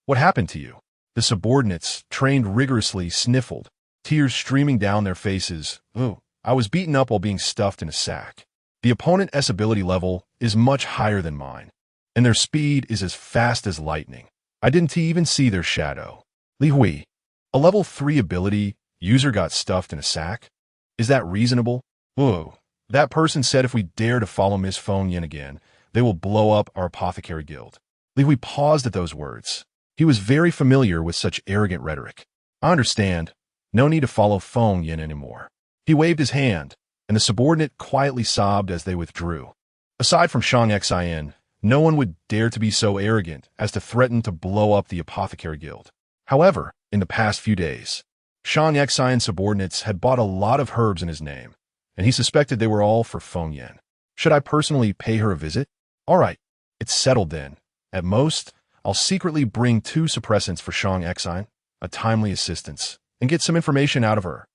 What happened to you? The subordinates, trained rigorously, sniffled, tears streaming down their faces. Ooh, I was beaten up while being stuffed in a sack. The opponent's ability level is much higher than mine, and their speed is as fast as lightning. I didn't even see their shadow. Li Hui, a level 3 ability, user got stuffed in a sack? Is that reasonable? Whoa, that person said if we dare to follow Miss Feng Yan again, they will blow up our apothecary guild. Li Hui paused at those words. He was very familiar with such arrogant rhetoric. I understand. No need to follow Feng Yan anymore. He waved his hand, and the subordinate quietly sobbed as they withdrew. Aside from Shang Xin, no one would dare to be so arrogant as to threaten to blow up the apothecary guild. However, in the past few days, Shang Xin's subordinates had bought a lot of herbs in his name, and he suspected they were all for Feng Yan. Should I personally pay her a visit? All right, it's settled then. At most, I'll secretly bring 2 suppressants for Shang Xin, a timely assistance, and get some information out of her.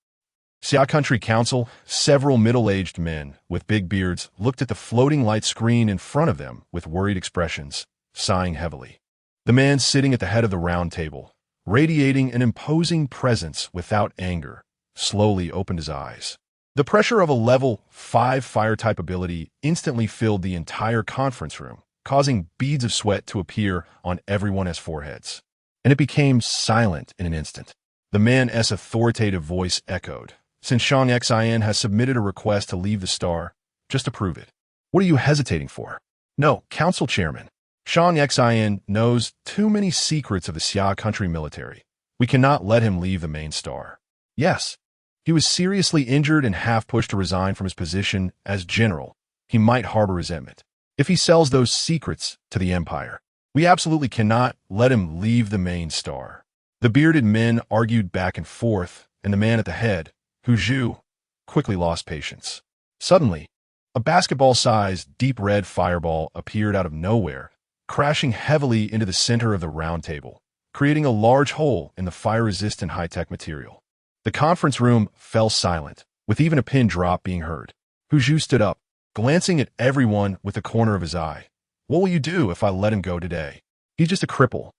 Xia Country Council, several middle-aged men with big beards looked at the floating light screen in front of them with worried expressions, sighing heavily. The man sitting at the head of the round table, radiating an imposing presence without anger, slowly opened his eyes. The pressure of a level 5 fire-type ability instantly filled the entire conference room, causing beads of sweat to appear on everyone's foreheads. And it became silent in an instant. The man's authoritative voice echoed. Since Shang Xin has submitted a request to leave the star, just to prove it. What are you hesitating for? No, Council Chairman. Shang Xin knows too many secrets of the Xia Country military. We cannot let him leave the main star. Yes, he was seriously injured and half pushed to resign from his position as general. He might harbor resentment if he sells those secrets to the Empire. We absolutely cannot let him leave the main star. The bearded men argued back and forth, and the man at the head, Hu Zhu, quickly lost patience. Suddenly, a basketball-sized, deep red fireball appeared out of nowhere, crashing heavily into the center of the round table, creating a large hole in the fire-resistant high-tech material. The conference room fell silent, with even a pin drop being heard. Hu Zhu stood up, glancing at everyone with the corner of his eye. What will you do if I let him go today? He's just a cripple.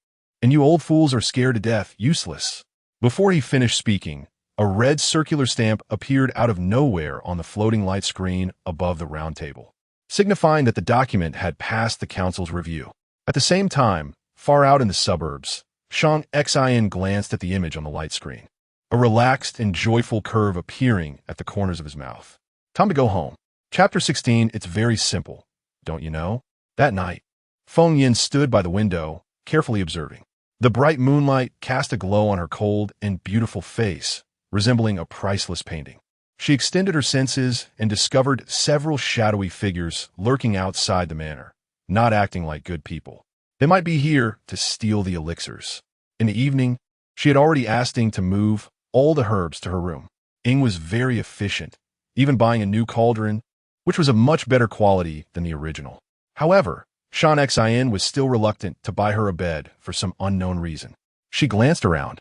And you old fools are scared to death, useless. Before he finished speaking, a red circular stamp appeared out of nowhere on the floating light screen above the round table, signifying that the document had passed the council's review. At the same time, far out in the suburbs, Shang Xin glanced at the image on the light screen, a relaxed and joyful curve appearing at the corners of his mouth. Time to go home. Chapter 16, it's very simple, don't you know? That night, Feng Yan stood by the window, carefully observing. The bright moonlight cast a glow on her cold and beautiful face, resembling a priceless painting. She extended her senses and discovered several shadowy figures lurking outside the manor, not acting like good people. They might be here to steal the elixirs. In the evening, she had already asked Ing to move all the herbs to her room. Ing was very efficient, even buying a new cauldron, which was of much better quality than the original. However, Shang Xin was still reluctant to buy her a bed for some unknown reason. She glanced around,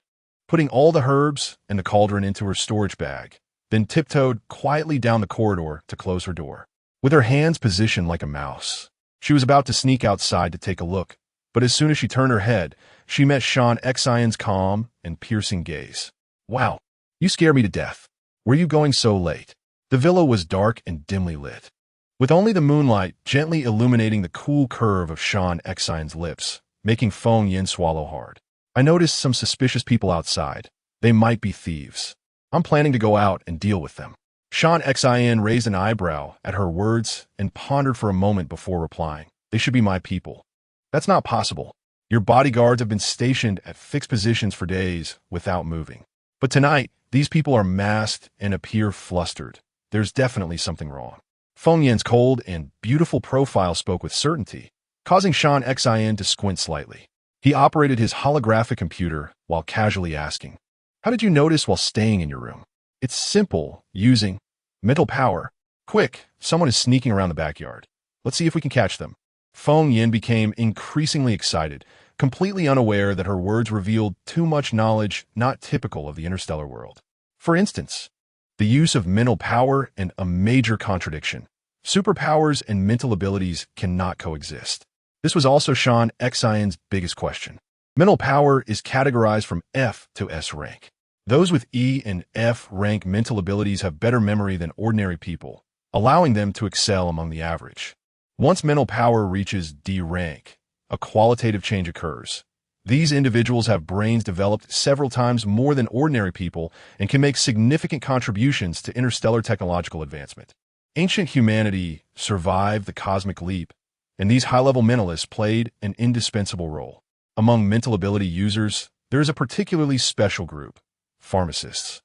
putting all the herbs and the cauldron into her storage bag, then tiptoed quietly down the corridor to close her door. With her hands positioned like a mouse, she was about to sneak outside to take a look, but as soon as she turned her head, she met Shang Xin's calm and piercing gaze. Wow, you scare me to death. Where are you going so late? The villa was dark and dimly lit, with only the moonlight gently illuminating the cool curve of Shang Xin's lips, making Feng Yan swallow hard. I noticed some suspicious people outside. They might be thieves. I'm planning to go out and deal with them. Sean Xin raised an eyebrow at her words and pondered for a moment before replying. They should be my people. That's not possible. Your bodyguards have been stationed at fixed positions for days without moving. But tonight, these people are masked and appear flustered. There's definitely something wrong. Feng Yan's cold and beautiful profile spoke with certainty, causing Sean Xin to squint slightly. He operated his holographic computer while casually asking, "How did you notice while staying in your room?" "It's simple, using mental power. Quick, someone is sneaking around the backyard. Let's see if we can catch them." Feng Yin became increasingly excited, completely unaware that her words revealed too much knowledge not typical of the interstellar world. For instance, the use of mental power and a major contradiction. Superpowers and mental abilities cannot coexist. This was also Sean Xion's biggest question. Mental power is categorized from F to S rank. Those with E and F rank mental abilities have better memory than ordinary people, allowing them to excel among the average. Once mental power reaches D rank, a qualitative change occurs. These individuals have brains developed several times more than ordinary people and can make significant contributions to interstellar technological advancement. Ancient humanity survived the cosmic leap, and these high-level mentalists played an indispensable role. Among mental ability users, there is a particularly special group, pharmacists.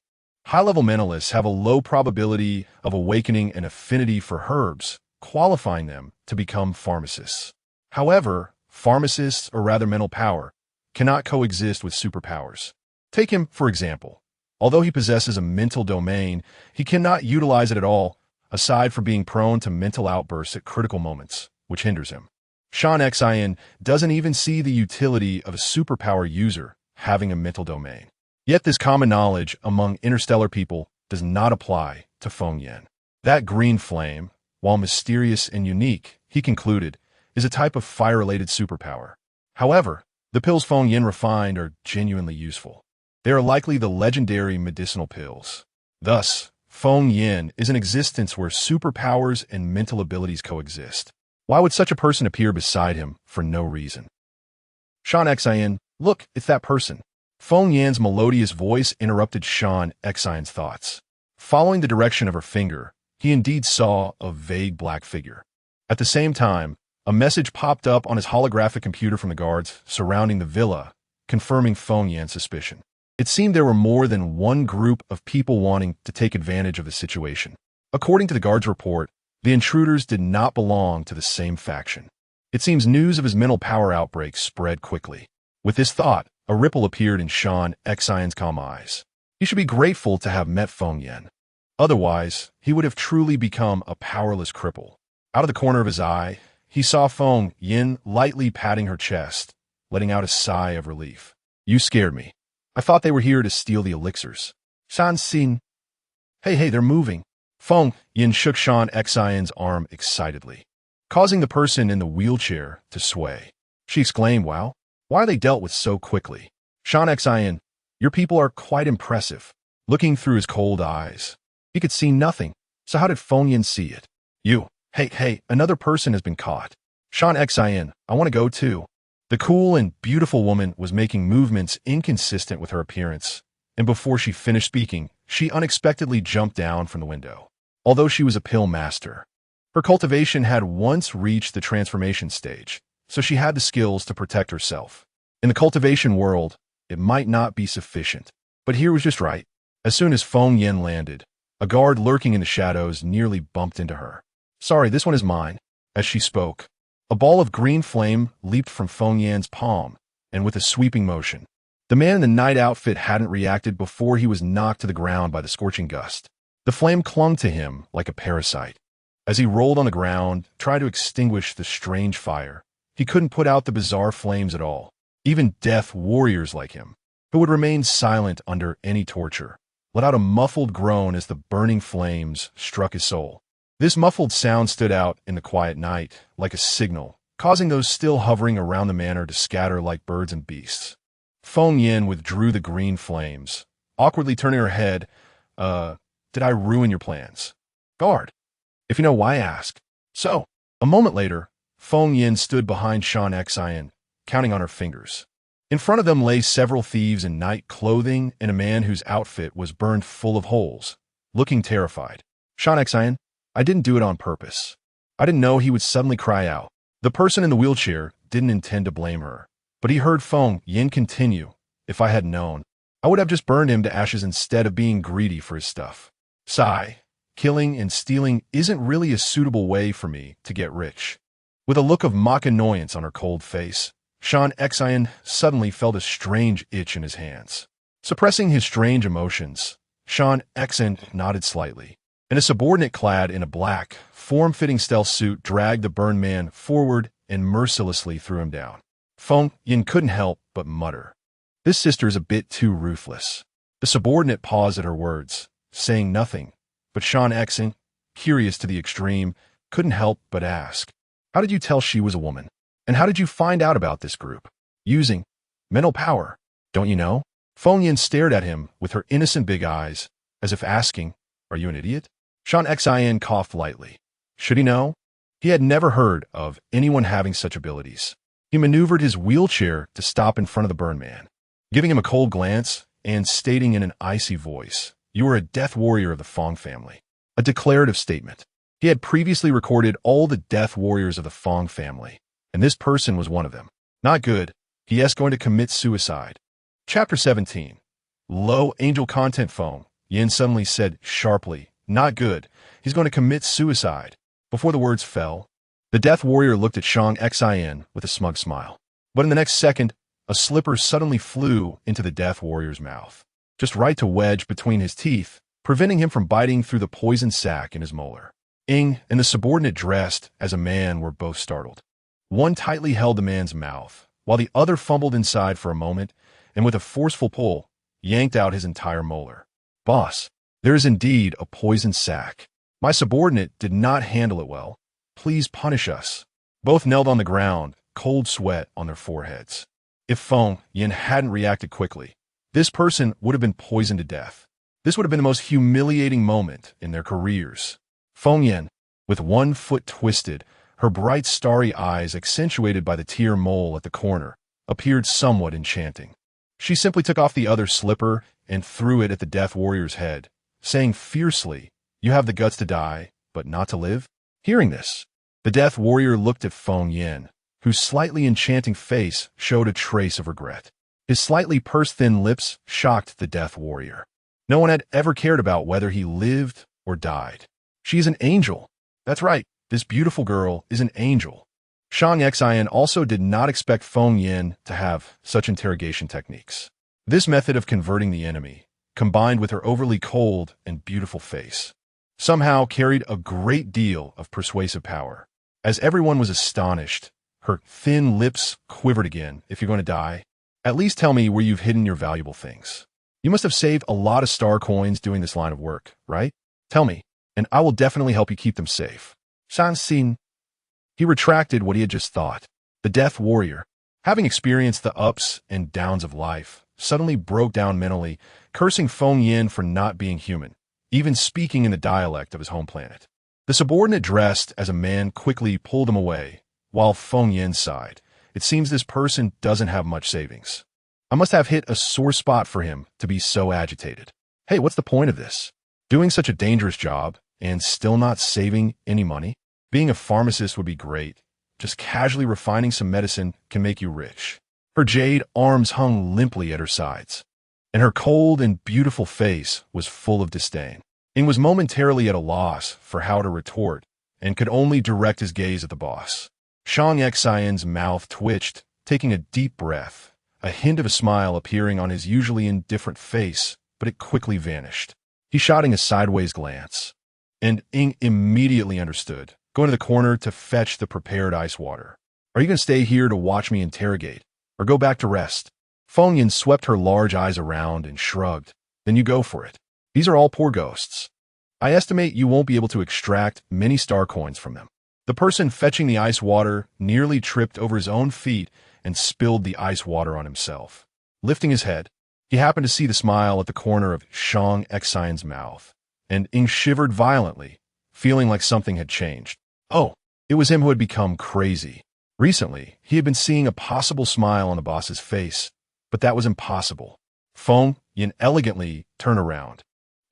High-level mentalists have a low probability of awakening an affinity for herbs, qualifying them to become pharmacists. However, pharmacists, or rather mental power, cannot coexist with superpowers. Take him, for example. Although he possesses a mental domain, he cannot utilize it at all, aside from being prone to mental outbursts at critical moments, which hinders him. Sean Xian doesn't even see the utility of a superpower user having a mental domain. Yet this common knowledge among interstellar people does not apply to Feng Yan. That green flame, while mysterious and unique, he concluded, is a type of fire-related superpower. However, the pills Feng Yan refined are genuinely useful. They are likely the legendary medicinal pills. Thus, Feng Yan is an existence where superpowers and mental abilities coexist. Why would such a person appear beside him for no reason? Sean Xian, look, it's that person. Feng Yan's melodious voice interrupted Sean Xian's thoughts. Following the direction of her finger, he indeed saw a vague black figure. At the same time, a message popped up on his holographic computer from the guards surrounding the villa, confirming Feng Yan's suspicion. It seemed there were more than one group of people wanting to take advantage of the situation. According to the guard's report, the intruders did not belong to the same faction. It seems news of his mental power outbreak spread quickly. With this thought, a ripple appeared in Sean Xian's calm eyes. He should be grateful to have met Feng Yan. Otherwise, he would have truly become a powerless cripple. Out of the corner of his eye, he saw Feng Yan lightly patting her chest, letting out a sigh of relief. "You scared me. I thought they were here to steal the elixirs." "Shan Xin." Hey, they're moving." Feng Yan shook Sean Xian's arm excitedly, causing the person in the wheelchair to sway. She exclaimed, "Wow, why are they dealt with so quickly?" Sean Xian, your people are quite impressive. Looking through his cold eyes, he could see nothing. So how did Feng Yan see it? "You. Hey, another person has been caught." Sean Xian, I want to go too. The cool and beautiful woman was making movements inconsistent with her appearance, and before she finished speaking, she unexpectedly jumped down from the window. Although she was a pill master, her cultivation had once reached the transformation stage, so she had the skills to protect herself. In the cultivation world, it might not be sufficient, but here was just right. As soon as Feng Yan landed, a guard lurking in the shadows nearly bumped into her. "Sorry, this one is mine." As she spoke, a ball of green flame leaped from Feng Yan's palm, and with a sweeping motion, the man in the night outfit hadn't reacted before he was knocked to the ground by the scorching gust. The flame clung to him like a parasite. As he rolled on the ground, trying to extinguish the strange fire, he couldn't put out the bizarre flames at all. Even death warriors like him, who would remain silent under any torture, let out a muffled groan as the burning flames struck his soul. This muffled sound stood out in the quiet night like a signal, causing those still hovering around the manor to scatter like birds and beasts. Feng Yan withdrew the green flames, awkwardly turning her head. Did I ruin your plans?" "Guard. If you know why, ask." So, a moment later, Feng Yan stood behind Sean Xian, counting on her fingers. In front of them lay several thieves in night clothing and a man whose outfit was burned full of holes, looking terrified. Sean Xian, I didn't do it on purpose. I didn't know he would suddenly cry out. The person in the wheelchair didn't intend to blame her, but he heard Feng Yin continue. If I had known, I would have just burned him to ashes instead of being greedy for his stuff. Sigh. Killing and stealing isn't really a suitable way for me to get rich. With a look of mock annoyance on her cold face, Sean Xian suddenly felt a strange itch in his hands. Suppressing his strange emotions, Sean Xian nodded slightly, and a subordinate clad in a black, form-fitting stealth suit dragged the burned man forward and mercilessly threw him down. Feng Yin couldn't help but mutter, "This sister's a bit too ruthless." The subordinate paused at her words, saying nothing, but Sean Xian, curious to the extreme, couldn't help but ask, "How did you tell she was a woman? And how did you find out about this group?" "Using mental power, don't you know?" Feng Yin stared at him with her innocent big eyes, as if asking, "Are you an idiot?" Sean Xian coughed lightly. Should he know? He had never heard of anyone having such abilities. He maneuvered his wheelchair to stop in front of the burned man, giving him a cold glance and stating in an icy voice, "You are a death warrior of the Feng family." A declarative statement. He had previously recorded all the death warriors of the Feng family, and this person was one of them. Not good. He is going to commit suicide. Chapter 17. Low angel content Feng Yin suddenly said sharply, "Not good. He's going to commit suicide." Before the words fell, the death warrior looked at Sean Xian with a smug smile. But in the next second, a slipper suddenly flew into the death warrior's mouth, just right to wedge between his teeth, preventing him from biting through the poison sac in his molar. Ing and the subordinate dressed as a man were both startled. One tightly held the man's mouth, while the other fumbled inside for a moment, and with a forceful pull, yanked out his entire molar. "Boss, there is indeed a poison sac. My subordinate did not handle it well. Please punish us." Both knelt on the ground, cold sweat on their foreheads. If Feng Yin hadn't reacted quickly, this person would have been poisoned to death. This would have been the most humiliating moment in their careers. Feng Yin, with one foot twisted, her bright starry eyes accentuated by the tear mole at the corner, appeared somewhat enchanting. She simply took off the other slipper and threw it at the death warrior's head, saying fiercely, "You have the guts to die, but not to live?" Hearing this, the death warrior looked at Feng Yin, whose slightly enchanting face showed a trace of regret. His slightly pursed-thin lips shocked the death warrior. No one had ever cared about whether he lived or died. "She is an angel." That's right, this beautiful girl is an angel. Sean Xian also did not expect Feng Yin to have such interrogation techniques. This method of converting the enemy, combined with her overly cold and beautiful face, somehow carried a great deal of persuasive power. As everyone was astonished, her thin lips quivered again. "If you're going to die, at least tell me where you've hidden your valuable things. You must have saved a lot of star coins doing this line of work, right? Tell me, and I will definitely help you keep them safe." San Xin. He retracted what he had just thought. The death warrior, having experienced the ups and downs of life, suddenly broke down mentally, cursing Feng Yin for not being human, even speaking in the dialect of his home planet. The subordinate dressed as a man quickly pulled him away, while Feng Yin sighed. "It seems this person doesn't have much savings. I must have hit a sore spot for him to be so agitated. Hey, what's the point of this? Doing such a dangerous job and still not saving any money? Being a pharmacist would be great. Just casually refining some medicine can make you rich." Her jade arms hung limply at her sides, and her cold and beautiful face was full of disdain. Ing was momentarily at a loss for how to retort and could only direct his gaze at the boss. Sean Xian's mouth twitched, taking a deep breath, a hint of a smile appearing on his usually indifferent face, but it quickly vanished. He shot Ing a sideways glance, and Ing immediately understood, going to the corner to fetch the prepared ice water. "Are you going to stay here to watch me interrogate, or go back to rest?" Feng Yin swept her large eyes around and shrugged. "Then you go for it. These are all poor ghosts. I estimate you won't be able to extract many star coins from them." The person fetching the ice water nearly tripped over his own feet and spilled the ice water on himself. Lifting his head, he happened to see the smile at the corner of Sean Xian's mouth, and Ing shivered violently, feeling like something had changed. Oh, it was him who had become crazy. Recently, he had been seeing a possible smile on the boss's face, but that was impossible. Feng Yin elegantly turned around,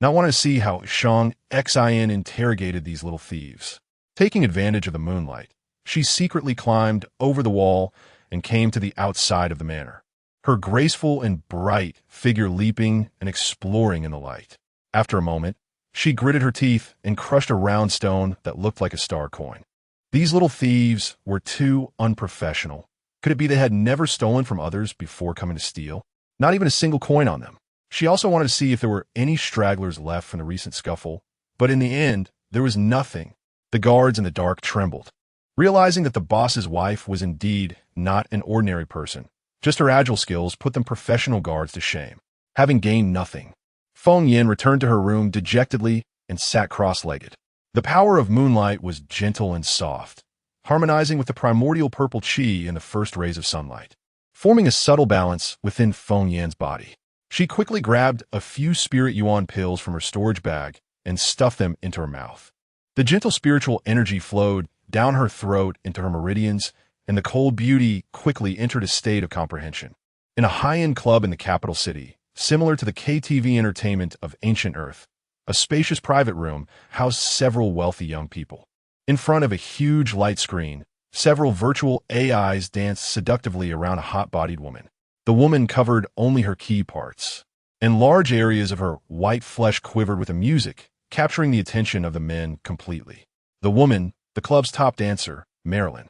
not wanting to see how Shang Xin interrogated these little thieves. Taking advantage of the moonlight, she secretly climbed over the wall and came to the outside of the manor, her graceful and bright figure leaping and exploring in the light. After a moment, she gritted her teeth and crushed a round stone that looked like a star coin. These little thieves were too unprofessional. Could it be they had never stolen from others before coming to steal? Not even a single coin on them. She also wanted to see if there were any stragglers left from the recent scuffle, but in the end, there was nothing. The guards in the dark trembled, realizing that the boss's wife was indeed not an ordinary person. Just her agile skills put them professional guards to shame. Having gained nothing, Feng Yin returned to her room dejectedly and sat cross-legged. The power of moonlight was gentle and soft, harmonizing with the primordial purple qi in the first rays of sunlight, forming a subtle balance within Feng Yin's body. She quickly grabbed a few spirit yuan pills from her storage bag and stuffed them into her mouth. The gentle spiritual energy flowed down her throat into her meridians, and the cold beauty quickly entered a state of comprehension. In a high-end club in the capital city, similar to the KTV entertainment of ancient Earth, a spacious private room housed several wealthy young people. In front of a huge light screen, several virtual AIs danced seductively around a hot-bodied woman. The woman covered only her key parts, and large areas of her white flesh quivered with the music, capturing the attention of the men completely. The woman, the club's top dancer, Marilyn,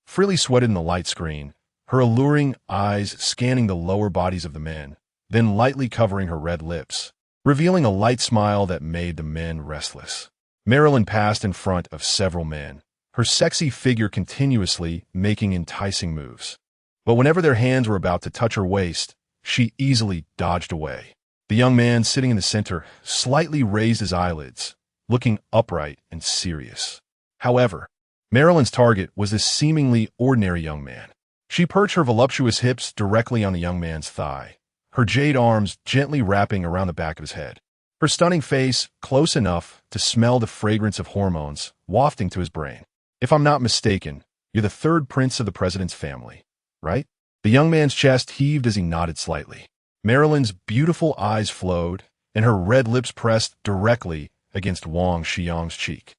freely sweated in the light screen, her alluring eyes scanning the lower bodies of the men, then lightly covering her red lips, revealing a light smile that made the men restless. Marilyn passed in front of several men, her sexy figure continuously making enticing moves. But whenever their hands were about to touch her waist, she easily dodged away. The young man sitting in the center slightly raised his eyelids, looking upright and serious. However, Marilyn's target was this seemingly ordinary young man. She perched her voluptuous hips directly on the young man's thigh, her jade arms gently wrapping around the back of his head, her stunning face close enough to smell the fragrance of hormones wafting to his brain. If I'm not mistaken, you're the third prince of the president's family, right? The young man's chest heaved as he nodded slightly. Marilyn's beautiful eyes flowed, and her red lips pressed directly against Wang Xiang's cheek.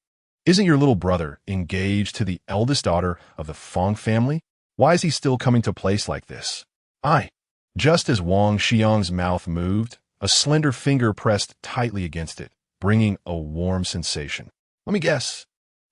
Isn't your little brother engaged to the eldest daughter of the Feng family? Why is he still coming to a place like this? Just as Wang Xiang's mouth moved, a slender finger pressed tightly against it, bringing a warm sensation. Let me guess.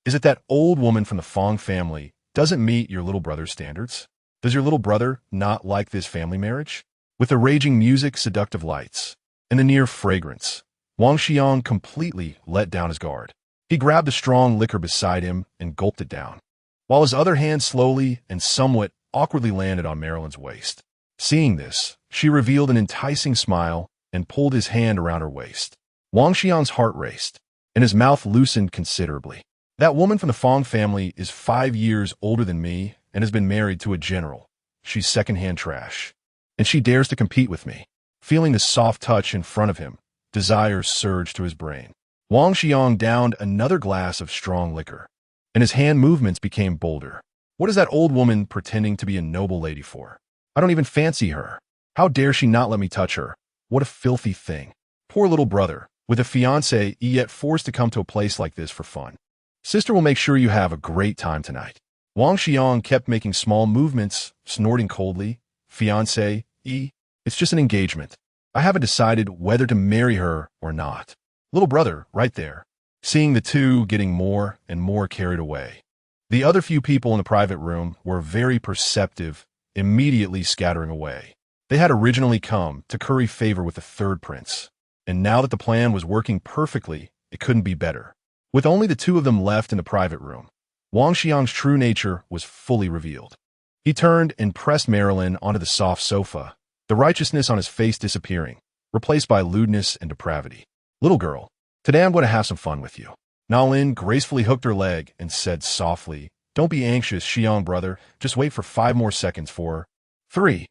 Is it that old woman from the Feng family doesn't meet your little brother's standards? Does your little brother not like this family marriage? With the raging music, seductive lights, and the near fragrance, Wang Xiang completely let down his guard. He grabbed the strong liquor beside him and gulped it down, while his other hand slowly and somewhat awkwardly landed on Marilyn's waist. Seeing this, she revealed an enticing smile and pulled his hand around her waist. Wang Xiang's heart raced, and his mouth loosened considerably. That woman from the Feng family is 5 years older than me and has been married to a general. She's secondhand trash, and she dares to compete with me. Feeling the soft touch in front of him, desire surged to his brain. Wang Xiang downed another glass of strong liquor, and his hand movements became bolder. What is that old woman pretending to be a noble lady for? I don't even fancy her. How dare she not let me touch her? What a filthy thing. Poor little brother, with a fiancé, yet forced to come to a place like this for fun. Sister will make sure you have a great time tonight. Wang Xiang kept making small movements, snorting coldly. Fiancé, it's just an engagement. I haven't decided whether to marry her or not. Little brother, right there. Seeing the two getting more and more carried away. The other few people in the private room were very perceptive, immediately scattering away. They had originally come to curry favor with the third prince, and now that the plan was working perfectly, it couldn't be better. With only the two of them left in the private room, Wang Xiang's true nature was fully revealed. He turned and pressed Marilyn onto the soft sofa, the righteousness on his face disappearing, replaced by lewdness and depravity. Little girl, today I'm going to have some fun with you. Nalin gracefully hooked her leg and said softly, Don't be anxious, Xiang brother, just wait for 5 more seconds for 3.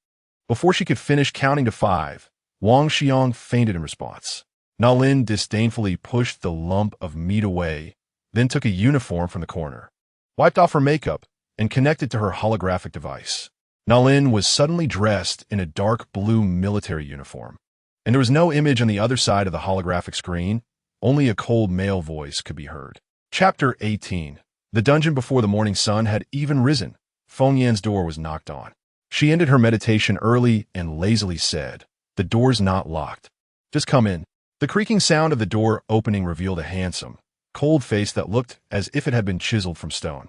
Before she could finish counting to 5, Wang Xiang fainted in response. Nalin disdainfully pushed the lump of meat away, then took a uniform from the corner, wiped off her makeup, and connected to her holographic device. Nalin was suddenly dressed in a dark blue military uniform. and there was no image on the other side of the holographic screen. Only a cold male voice could be heard. Chapter 18. The dungeon before the morning sun had even risen. Feng Yan's door was knocked on. She ended her meditation early and lazily said, "The door's not locked. Just come in." The creaking sound of the door opening revealed a handsome, cold face that looked as if it had been chiseled from stone.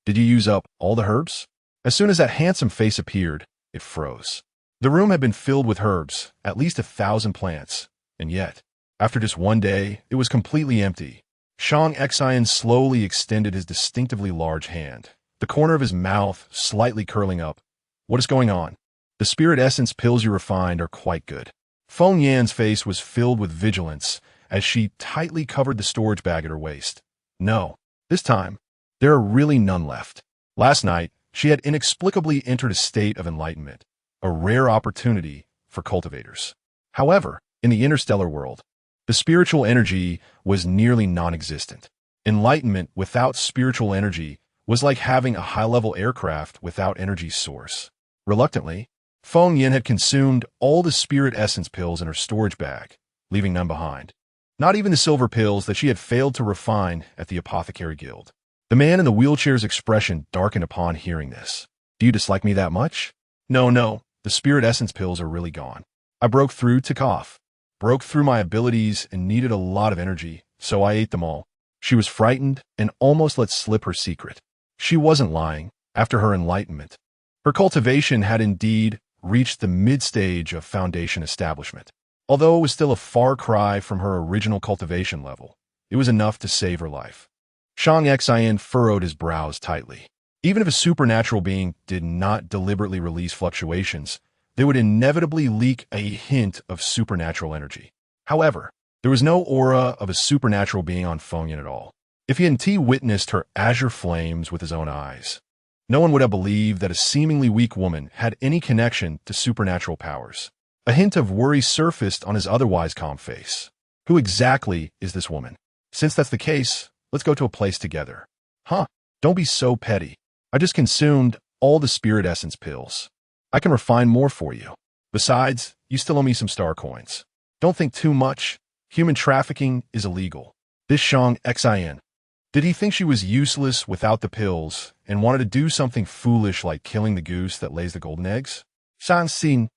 "Did you use up all the herbs?" As soon as that handsome face appeared, it froze. The room had been filled with herbs, at least 1,000 plants, and yet, after just one day, it was completely empty. Shang Xian slowly extended his distinctively large hand, the corner of his mouth slightly curling up. "What is going on?" "The spirit essence pills you refined are quite good." Feng Yan's face was filled with vigilance as she tightly covered the storage bag at her waist. "No, this time, there are really none left." Last night, she had inexplicably entered a state of enlightenment, a rare opportunity for cultivators. However, in the interstellar world, the spiritual energy was nearly non-existent. Enlightenment without spiritual energy was like having a high-level aircraft without energy source. Reluctantly, Feng Yan had consumed all the spirit essence pills in her storage bag, leaving none behind. Not even the silver pills that she had failed to refine at the Apothecary Guild. The man in the wheelchair's expression darkened upon hearing this. "Do you dislike me that much?" No, the spirit essence pills are really gone. I broke through my abilities and needed a lot of energy, so I ate them all." She was frightened and almost let slip her secret. She wasn't lying. After her enlightenment, her cultivation had indeed reached the mid-stage of foundation establishment. Although it was still a far cry from her original cultivation level, it was enough to save her life. Shang Xian furrowed his brows tightly. Even if a supernatural being did not deliberately release fluctuations, they would inevitably leak a hint of supernatural energy. However, there was no aura of a supernatural being on Feng Yan at all. If he hadn't witnessed her azure flames with his own eyes, no one would have believed that a seemingly weak woman had any connection to supernatural powers. A hint of worry surfaced on his otherwise calm face. Who exactly is this woman? Since that's the case, let's go to a place together. Huh? Don't be so petty. I just consumed all the spirit essence pills. I can refine more for you. Besides, you still owe me some star coins. Don't think too much. Human trafficking is illegal. This Shang Xian. Did he think she was useless without the pills and wanted to do something foolish like killing the goose that lays the golden eggs? Shang Xin.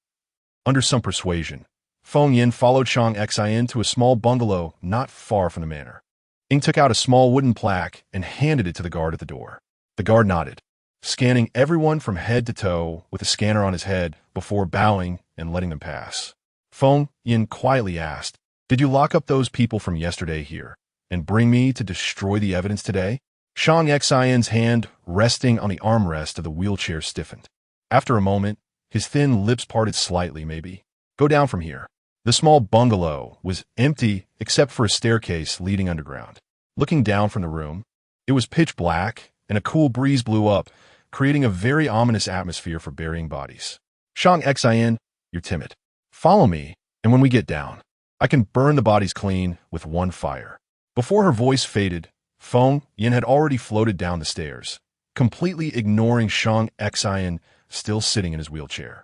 Under some persuasion, Feng Yan followed Shang Xian to a small bungalow not far from the manor. Ying took out a small wooden plaque and handed it to the guard at the door. The guard nodded, scanning everyone from head to toe with a scanner on his head before bowing and letting them pass. Feng Yan quietly asked, "Did you lock up those people from yesterday here and bring me to destroy the evidence today?" Shang Xian's hand resting on the armrest of the wheelchair stiffened. After a moment, his thin lips parted slightly. "Maybe. Go down from here." The small bungalow was empty except for a staircase leading underground. Looking down from the room, it was pitch black and a cool breeze blew up, creating a very ominous atmosphere for burying bodies. "Shang Xian, you're timid. Follow me, and when we get down, I can burn the bodies clean with one fire." Before her voice faded, Feng Yan had already floated down the stairs, completely ignoring Shang Xian still sitting in his wheelchair.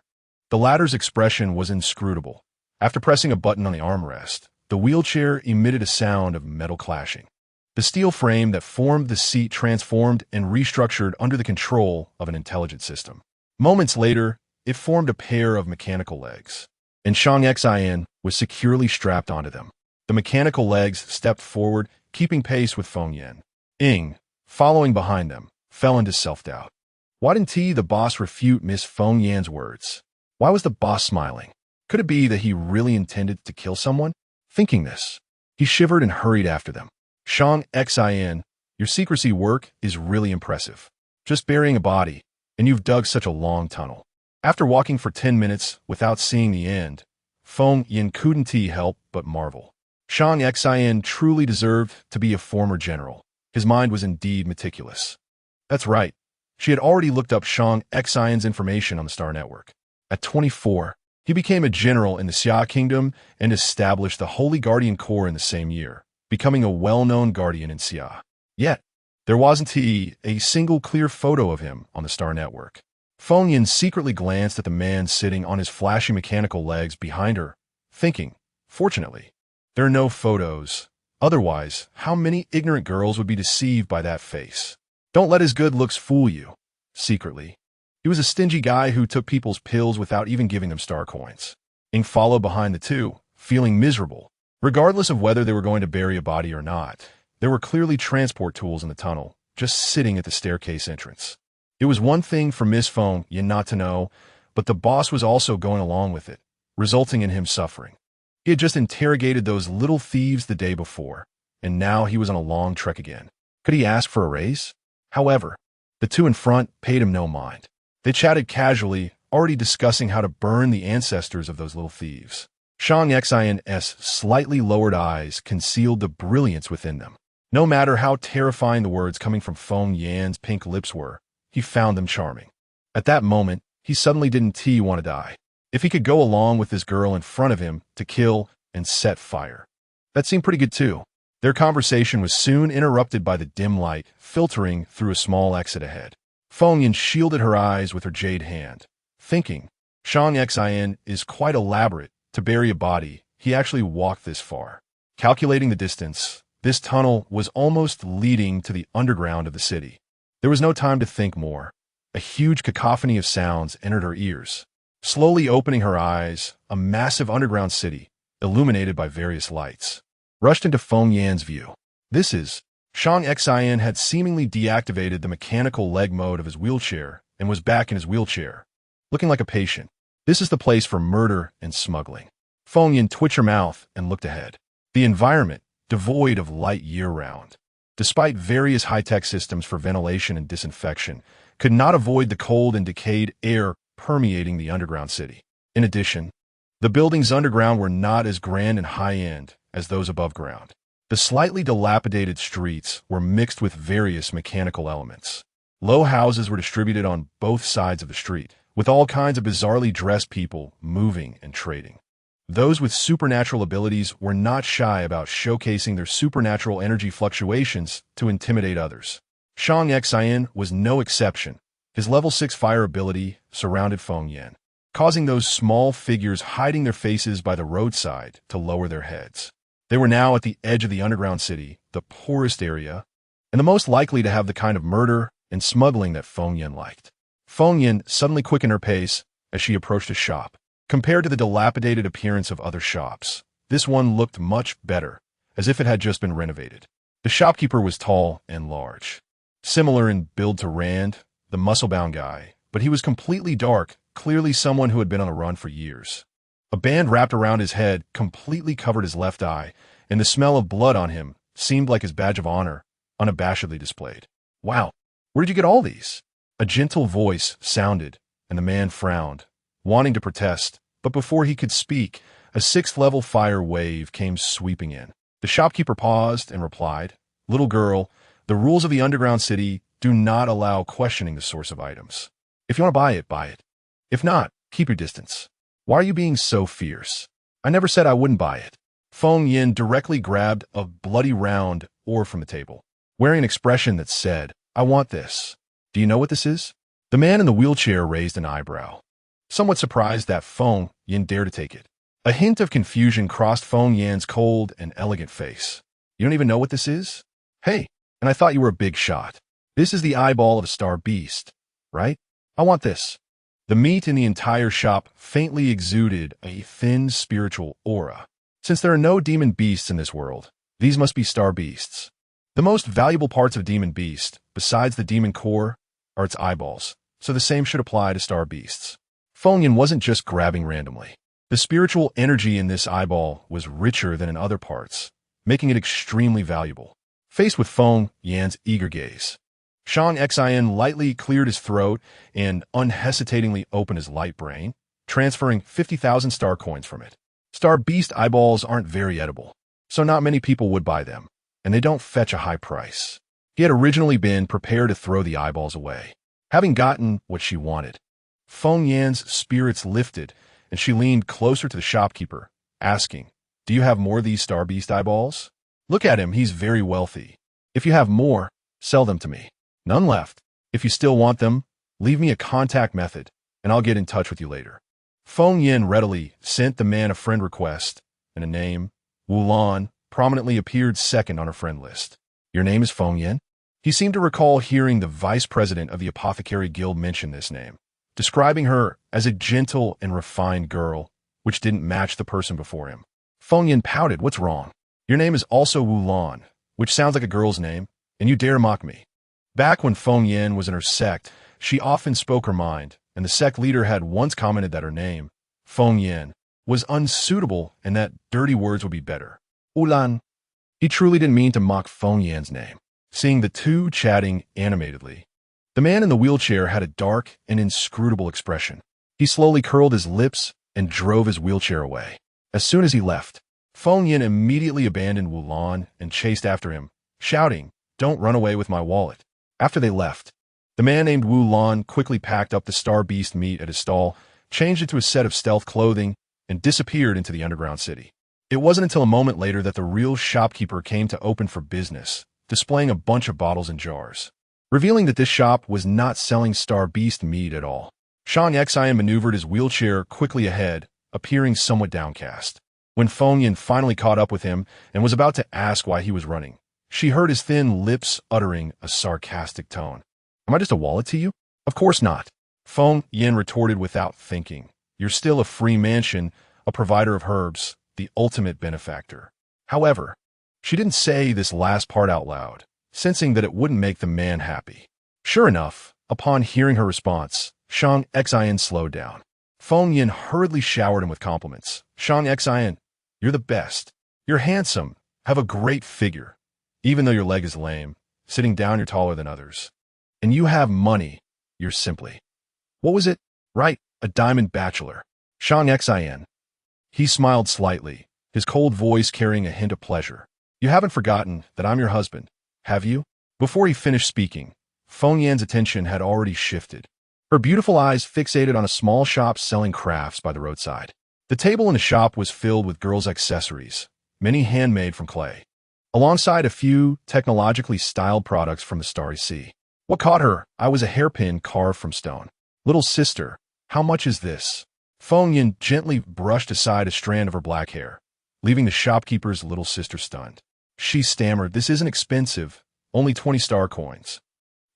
The latter's expression was inscrutable. After pressing a button on the armrest, the wheelchair emitted a sound of metal clashing. The steel frame that formed the seat transformed and restructured under the control of an intelligent system. Moments later, it formed a pair of mechanical legs, and Shang Xian was securely strapped onto them. The mechanical legs stepped forward, keeping pace with Feng Yan. Ying, following behind them, fell into self-doubt. Why didn't the boss refute Miss Feng Yan's words? Why was the boss smiling? Could it be that he really intended to kill someone? Thinking this, he shivered and hurried after them. Shang Xian, your secrecy work is really impressive. Just burying a body, and you've dug such a long tunnel. After walking for 10 minutes without seeing the end, Feng Yan couldn't help but marvel. Shang Xian truly deserved to be a former general. His mind was indeed meticulous. That's right. She had already looked up Shang Xian's information on the Star Network. At 24, he became a general in the Xia Kingdom and established the Holy Guardian Corps in the same year, becoming a well-known guardian in Xia. Yet, there wasn't a single clear photo of him on the Star Network. Feng Yan secretly glanced at the man sitting on his flashy mechanical legs behind her, thinking, Fortunately, there are no photos. Otherwise, how many ignorant girls would be deceived by that face? Don't let his good looks fool you. Secretly, he was a stingy guy who took people's pills without even giving them star coins. Ing followed behind the two, feeling miserable. Regardless of whether they were going to bury a body or not, there were clearly transport tools in the tunnel, just sitting at the staircase entrance. It was one thing for Miss Feng Yin not to know, but the boss was also going along with it, resulting in him suffering. He had just interrogated those little thieves the day before, and now he was on a long trek again. Could he ask for a raise? However, the two in front paid him no mind. They chatted casually, already discussing how to burn the ancestors of those little thieves. Shang Xin's slightly lowered eyes concealed the brilliance within them. No matter how terrifying the words coming from Feng Yan's pink lips were, he found them charming. At that moment, he suddenly didn't want to die. If he could go along with this girl in front of him to kill and set fire. That seemed pretty good too. Their conversation was soon interrupted by the dim light filtering through a small exit ahead. Feng Yan shielded her eyes with her jade hand, thinking, Shang Xin is quite elaborate. To bury a body, he actually walked this far. Calculating the distance, this tunnel was almost leading to the underground of the city. There was no time to think more. A huge cacophony of sounds entered her ears. Slowly opening her eyes, a massive underground city, illuminated by various lights, rushed into Feng Yan's view. Shang Xin had seemingly deactivated the mechanical leg mode of his wheelchair and was back in his wheelchair, looking like a patient. This is the place for murder and smuggling. Feng Yan twitched her mouth and looked ahead. The environment, devoid of light year-round, despite various high-tech systems for ventilation and disinfection, could not avoid the cold and decayed air permeating the underground city. In addition, the buildings underground were not as grand and high-end as those above ground. The slightly dilapidated streets were mixed with various mechanical elements. Low houses were distributed on both sides of the street, with all kinds of bizarrely dressed people moving and trading. Those with supernatural abilities were not shy about showcasing their supernatural energy fluctuations to intimidate others. Shang Xin was no exception. His level 6 fire ability surrounded Feng Yan, causing those small figures hiding their faces by the roadside to lower their heads. They were now at the edge of the underground city, the poorest area, and the most likely to have the kind of murder and smuggling that Feng Yan liked. Feng Yan suddenly quickened her pace as she approached a shop. Compared to the dilapidated appearance of other shops, this one looked much better, as if it had just been renovated. The shopkeeper was tall and large, similar in build to Rand, the muscle-bound guy, but he was completely dark, clearly someone who had been on a run for years. A band wrapped around his head completely covered his left eye, and the smell of blood on him seemed like his badge of honor, unabashedly displayed. Wow, where did you get all these? A gentle voice sounded, and the man frowned, wanting to protest, but before he could speak, a 6th-level fire wave came sweeping in. The shopkeeper paused and replied, "Little girl, the rules of the underground city do not allow questioning the source of items. If you want to buy it, buy it. If not, keep your distance. Why are you being so fierce? I never said I wouldn't buy it." Feng Yan directly grabbed a bloody round ore from the table, wearing an expression that said, "I want this. Do you know what this is?" The man in the wheelchair raised an eyebrow, somewhat surprised that Feng Yan dared to take it. A hint of confusion crossed Feng Yan's cold and elegant face. "You don't even know what this is? Hey, and I thought you were a big shot. This is the eyeball of a star beast, right? I want this." The meat in the entire shop faintly exuded a thin spiritual aura. Since there are no demon beasts in this world, these must be star beasts. The most valuable parts of demon beast, besides the demon core, are its eyeballs, so the same should apply to star beasts. Feng Yan wasn't just grabbing randomly. The spiritual energy in this eyeball was richer than in other parts, making it extremely valuable. Faced with Feng Yan's eager gaze, Shang Xin lightly cleared his throat and unhesitatingly opened his light brain, transferring 50,000 star coins from it. Star beast eyeballs aren't very edible, so not many people would buy them, and they don't fetch a high price. He had originally been prepared to throw the eyeballs away. Having gotten what she wanted, Feng Yan's spirits lifted, and she leaned closer to the shopkeeper, asking, "Do you have more of these star beast eyeballs? Look at him, he's very wealthy. If you have more, sell them to me. None left. If you still want them, leave me a contact method, and I'll get in touch with you later." Feng Yan readily sent the man a friend request, and a name, Wulan, prominently appeared second on her friend list. Your name is Feng Yin? He seemed to recall hearing the vice president of the Apothecary Guild mention this name, describing her as a gentle and refined girl, which didn't match the person before him. Feng Yin pouted. What's wrong? Your name is also Wulan, which sounds like a girl's name, and you dare mock me. Back when Feng Yin was in her sect, she often spoke her mind, and the sect leader had once commented that her name, Feng Yin, was unsuitable and that dirty words would be better. Wulan. He truly didn't mean to mock Feng Yin's name. Seeing the two chatting animatedly, the man in the wheelchair had a dark and inscrutable expression. He slowly curled his lips and drove his wheelchair away. As soon as he left, Feng Yin immediately abandoned Wulan and chased after him, shouting, "Don't run away with my wallet." After they left, the man named Wulan quickly packed up the star beast meat at his stall, changed it to a set of stealth clothing, and disappeared into the underground city. It wasn't until a moment later that the real shopkeeper came to open for business, displaying a bunch of bottles and jars, revealing that this shop was not selling star beast meat at all. Shang Xian maneuvered his wheelchair quickly ahead, appearing somewhat downcast. When Feng Yin finally caught up with him and was about to ask why he was running, she heard his thin lips uttering a sarcastic tone. Am I just a wallet to you? Of course not. Feng Yin retorted without thinking. You're still a free mansion, a provider of herbs, the ultimate benefactor. However, she didn't say this last part out loud, sensing that it wouldn't make the man happy. Sure enough, upon hearing her response, Shang Xian slowed down. Feng Yin hurriedly showered him with compliments. Shang Xian, you're the best. You're handsome, have a great figure. Even though your leg is lame, sitting down you're taller than others. And you have money, you're simply. What was it? Right, a diamond bachelor. Shang Xian. He smiled slightly, his cold voice carrying a hint of pleasure. You haven't forgotten that I'm your husband, have you? Before he finished speaking, Feng Yan's attention had already shifted. Her beautiful eyes fixated on a small shop selling crafts by the roadside. The table in the shop was filled with girls' accessories, many handmade from clay, alongside a few technologically styled products from the Starry Sea. What caught her eye was a hairpin carved from stone. Little sister, how much is this? Feng Yin gently brushed aside a strand of her black hair, leaving the shopkeeper's little sister stunned. She stammered, this isn't expensive, only 20 star coins.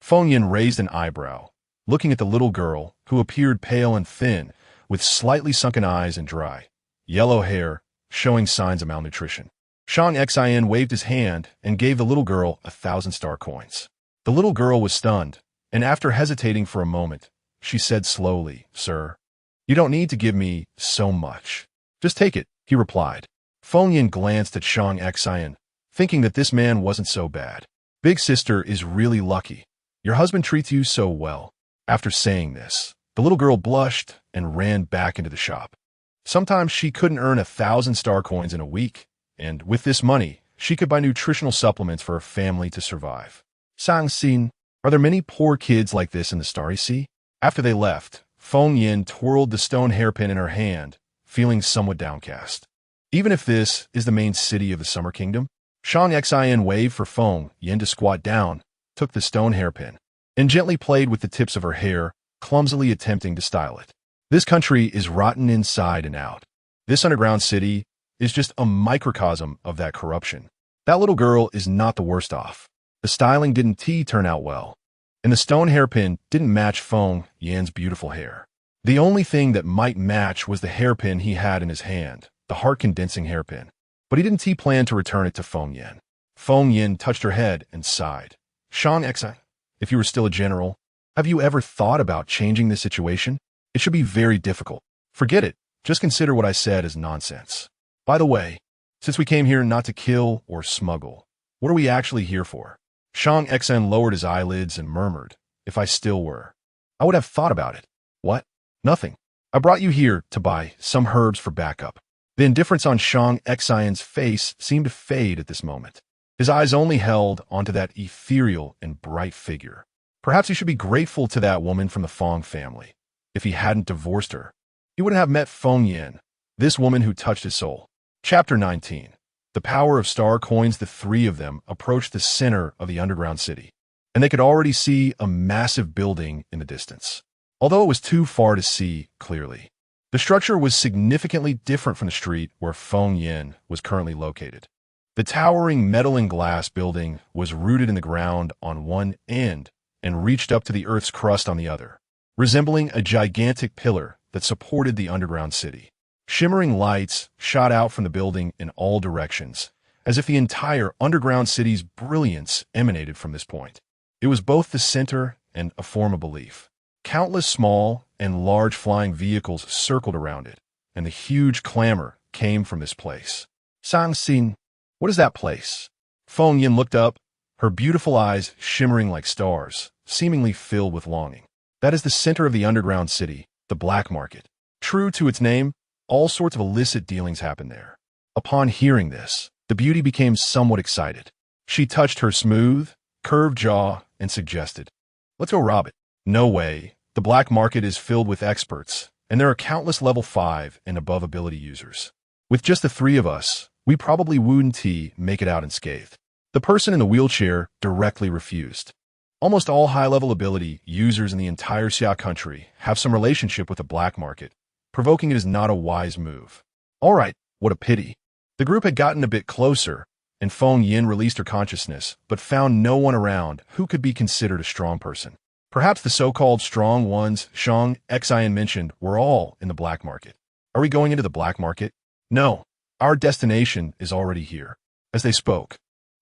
Feng Yin raised an eyebrow, looking at the little girl, who appeared pale and thin, with slightly sunken eyes and dry, yellow hair, showing signs of malnutrition. Shang Xian waved his hand and gave the little girl 1,000 star coins. The little girl was stunned, and after hesitating for a moment, she said slowly, Sir, you don't need to give me so much. Just take it, he replied. Feng Yin glanced at Shang Xian, thinking that this man wasn't so bad. Big sister is really lucky. Your husband treats you so well. After saying this, the little girl blushed and ran back into the shop. Sometimes she couldn't earn 1,000 star coins in a week, and with this money, she could buy nutritional supplements for her family to survive. Sang Xin, are there many poor kids like this in the Starry Sea? After they left, Feng Yin twirled the stone hairpin in her hand, feeling somewhat downcast. Even if this is the main city of the Summer Kingdom, Shang Xian waved for Feng Yin to squat down, took the stone hairpin, and gently played with the tips of her hair, clumsily attempting to style it. This country is rotten inside and out. This underground city is just a microcosm of that corruption. That little girl is not the worst off. The styling didn't turn out well, and the stone hairpin didn't match Feng Yan's beautiful hair. The only thing that might match was the hairpin he had in his hand, the heart-condensing hairpin. But he didn't plan to return it to Feng Yin. Feng Yin touched her head and sighed. Shang Xian, if you were still a general, have you ever thought about changing this situation? It should be very difficult. Forget it. Just consider what I said as nonsense. By the way, since we came here not to kill or smuggle, what are we actually here for? Shang Xian lowered his eyelids and murmured, if I still were, I would have thought about it. What? Nothing. I brought you here to buy some herbs for backup. The indifference on Shang Xian's face seemed to fade at this moment. His eyes only held onto that ethereal and bright figure. Perhaps he should be grateful to that woman from the Fong family. If he hadn't divorced her, he wouldn't have met Feng Yin, this woman who touched his soul. Chapter 19. The power of star coins. The three of them approached the center of the underground city, and they could already see a massive building in the distance, although it was too far to see clearly. The structure was significantly different from the street where Feng Yin was currently located. The towering metal and glass building was rooted in the ground on one end and reached up to the earth's crust on the other, resembling a gigantic pillar that supported the underground city. Shimmering lights shot out from the building in all directions, as if the entire underground city's brilliance emanated from this point. It was both the center and a form of belief. Countless small and large flying vehicles circled around it, and the huge clamor came from this place. Sang Xin, what is that place? Feng Yin looked up, her beautiful eyes shimmering like stars, seemingly filled with longing. That is the center of the underground city, the black market. True to its name, all sorts of illicit dealings happen there. Upon hearing this, the beauty became somewhat excited. She touched her smooth, curved jaw and suggested, "Let's go rob it." No way. The black market is filled with experts, and there are countless level 5 and above ability users. With just the three of us, we probably wouldn't make it out unscathed. The person in the wheelchair directly refused. Almost all high-level ability users in the entire Xia country have some relationship with the black market, provoking it is not a wise move. All right, what a pity. The group had gotten a bit closer, and Feng Yin released her consciousness, but found no one around who could be considered a strong person. Perhaps the so-called strong ones Shang Xian mentioned were all in the black market. Are we going into the black market? No, our destination is already here. As they spoke,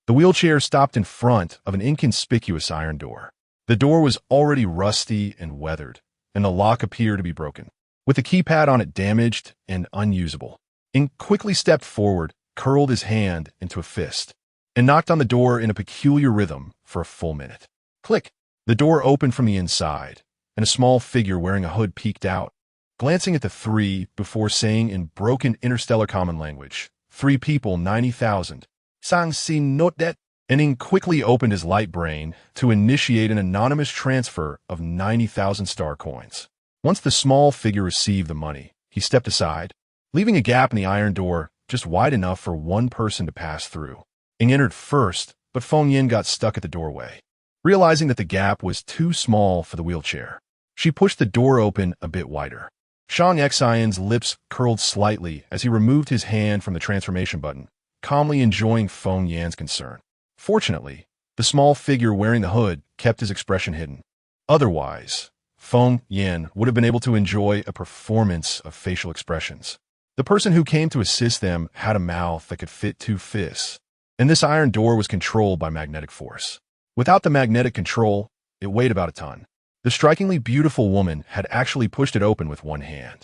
the wheelchair stopped in front of an inconspicuous iron door. The door was already rusty and weathered, and the lock appeared to be broken, with the keypad on it damaged and unusable. Ing quickly stepped forward, curled his hand into a fist, and knocked on the door in a peculiar rhythm for a full minute. Click! The door opened from the inside, and a small figure wearing a hood peeked out, glancing at the three before saying in broken interstellar common language, "3 people, 90,000. Sang Xin note that," and Ing quickly opened his light brain to initiate an anonymous transfer of 90,000 star coins. Once the small figure received the money, he stepped aside, leaving a gap in the iron door just wide enough for one person to pass through. Ing entered first, but Feng Yin got stuck at the doorway. Realizing that the gap was too small for the wheelchair, she pushed the door open a bit wider. Shang Xian's lips curled slightly as he removed his hand from the transformation button, calmly enjoying Feng Yan's concern. Fortunately, the small figure wearing the hood kept his expression hidden. Otherwise, Feng Yan would have been able to enjoy a performance of facial expressions. The person who came to assist them had a mouth that could fit 2 fists, and this iron door was controlled by magnetic force. Without the magnetic control, it weighed about a ton. The strikingly beautiful woman had actually pushed it open with one hand.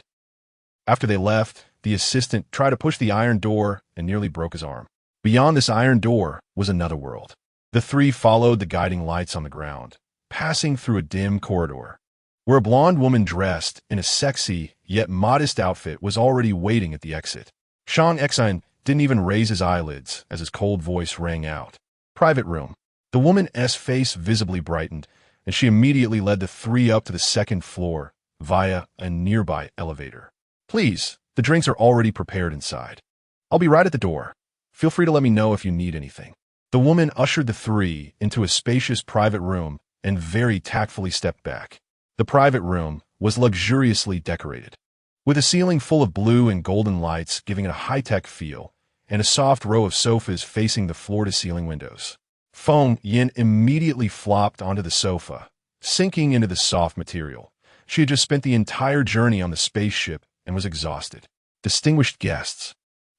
After they left, the assistant tried to push the iron door and nearly broke his arm. Beyond this iron door was another world. The three followed the guiding lights on the ground, passing through a dim corridor, where a blonde woman dressed in a sexy yet modest outfit was already waiting at the exit. Shang Xian didn't even raise his eyelids as his cold voice rang out. "Private room." The woman's face visibly brightened, and she immediately led the three up to the 2nd floor via a nearby elevator. "Please, the drinks are already prepared inside. I'll be right at the door. Feel free to let me know if you need anything." The woman ushered the three into a spacious private room and very tactfully stepped back. The private room was luxuriously decorated, with a ceiling full of blue and golden lights giving it a high-tech feel, and a soft row of sofas facing the floor-to-ceiling windows. Feng Yin immediately flopped onto the sofa, sinking into the soft material. She had just spent the entire journey on the spaceship and was exhausted. "Distinguished guests,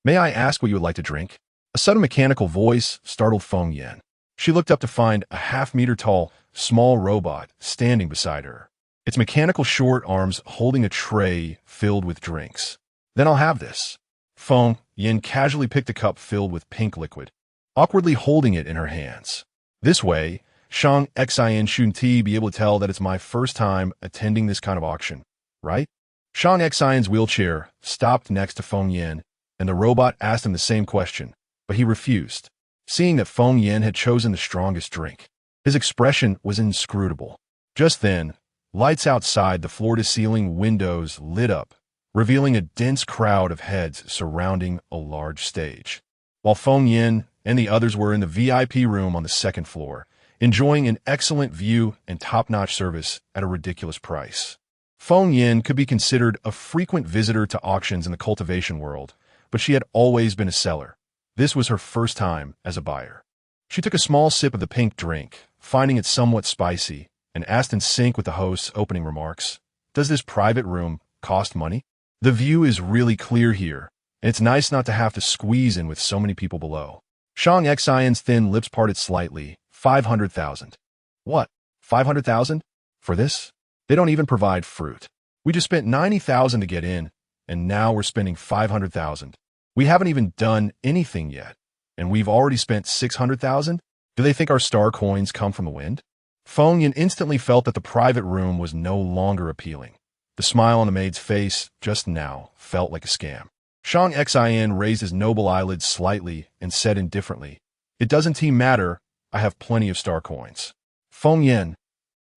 may I ask what you would like to drink?" A sudden mechanical voice startled Feng Yin. She looked up to find a half-meter-tall, small robot standing beside her, its mechanical short arms holding a tray filled with drinks. "Then I'll have this." Feng Yin casually picked a cup filled with pink liquid, awkwardly holding it in her hands. This way, Shang Xian shouldn't be able to tell that it's my first time attending this kind of auction, right? Shang Xian's wheelchair stopped next to Feng Yin, and the robot asked him the same question, but he refused, seeing that Feng Yin had chosen the strongest drink. His expression was inscrutable. Just then, lights outside the floor-to-ceiling windows lit up, revealing a dense crowd of heads surrounding a large stage. While Feng Yin and the others were in the VIP room on the 2nd floor, enjoying an excellent view and top-notch service at a ridiculous price. Feng Yin could be considered a frequent visitor to auctions in the cultivation world, but she had always been a seller. This was her first time as a buyer. She took a small sip of the pink drink, finding it somewhat spicy, and asked in sync with the host's opening remarks, "Does this private room cost money? The view is really clear here, and it's nice not to have to squeeze in with so many people below." Shang Xian's thin lips parted slightly. 500,000. What? 500,000? For this? They don't even provide fruit. We just spent 90,000 to get in, and now we're spending 500,000. We haven't even done anything yet, and we've already spent 600,000? Do they think our star coins come from the wind? Feng Yin instantly felt that the private room was no longer appealing. The smile on the maid's face just now felt like a scam. Shang Xian raised his noble eyelids slightly and said indifferently, "It doesn't matter. I have plenty of star coins." Feng Yin.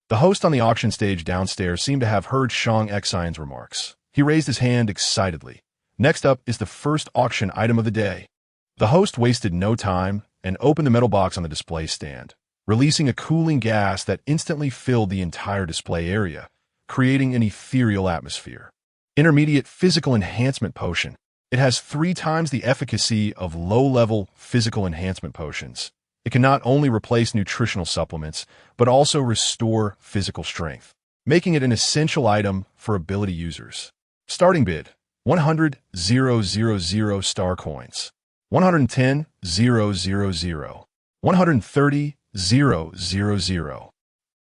The host on the auction stage downstairs seemed to have heard Shang Xian's remarks. He raised his hand excitedly. Next up is the first auction item of the day. The host wasted no time and opened the metal box on the display stand, releasing a cooling gas that instantly filled the entire display area, creating an ethereal atmosphere. Intermediate Physical Enhancement Potion. It has 3 times the efficacy of low-level physical enhancement potions. It can not only replace nutritional supplements, but also restore physical strength, making it an essential item for ability users. Starting bid, 100,000 star coins. 110,000. 130,000.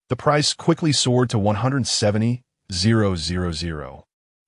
The price quickly soared to 170,000.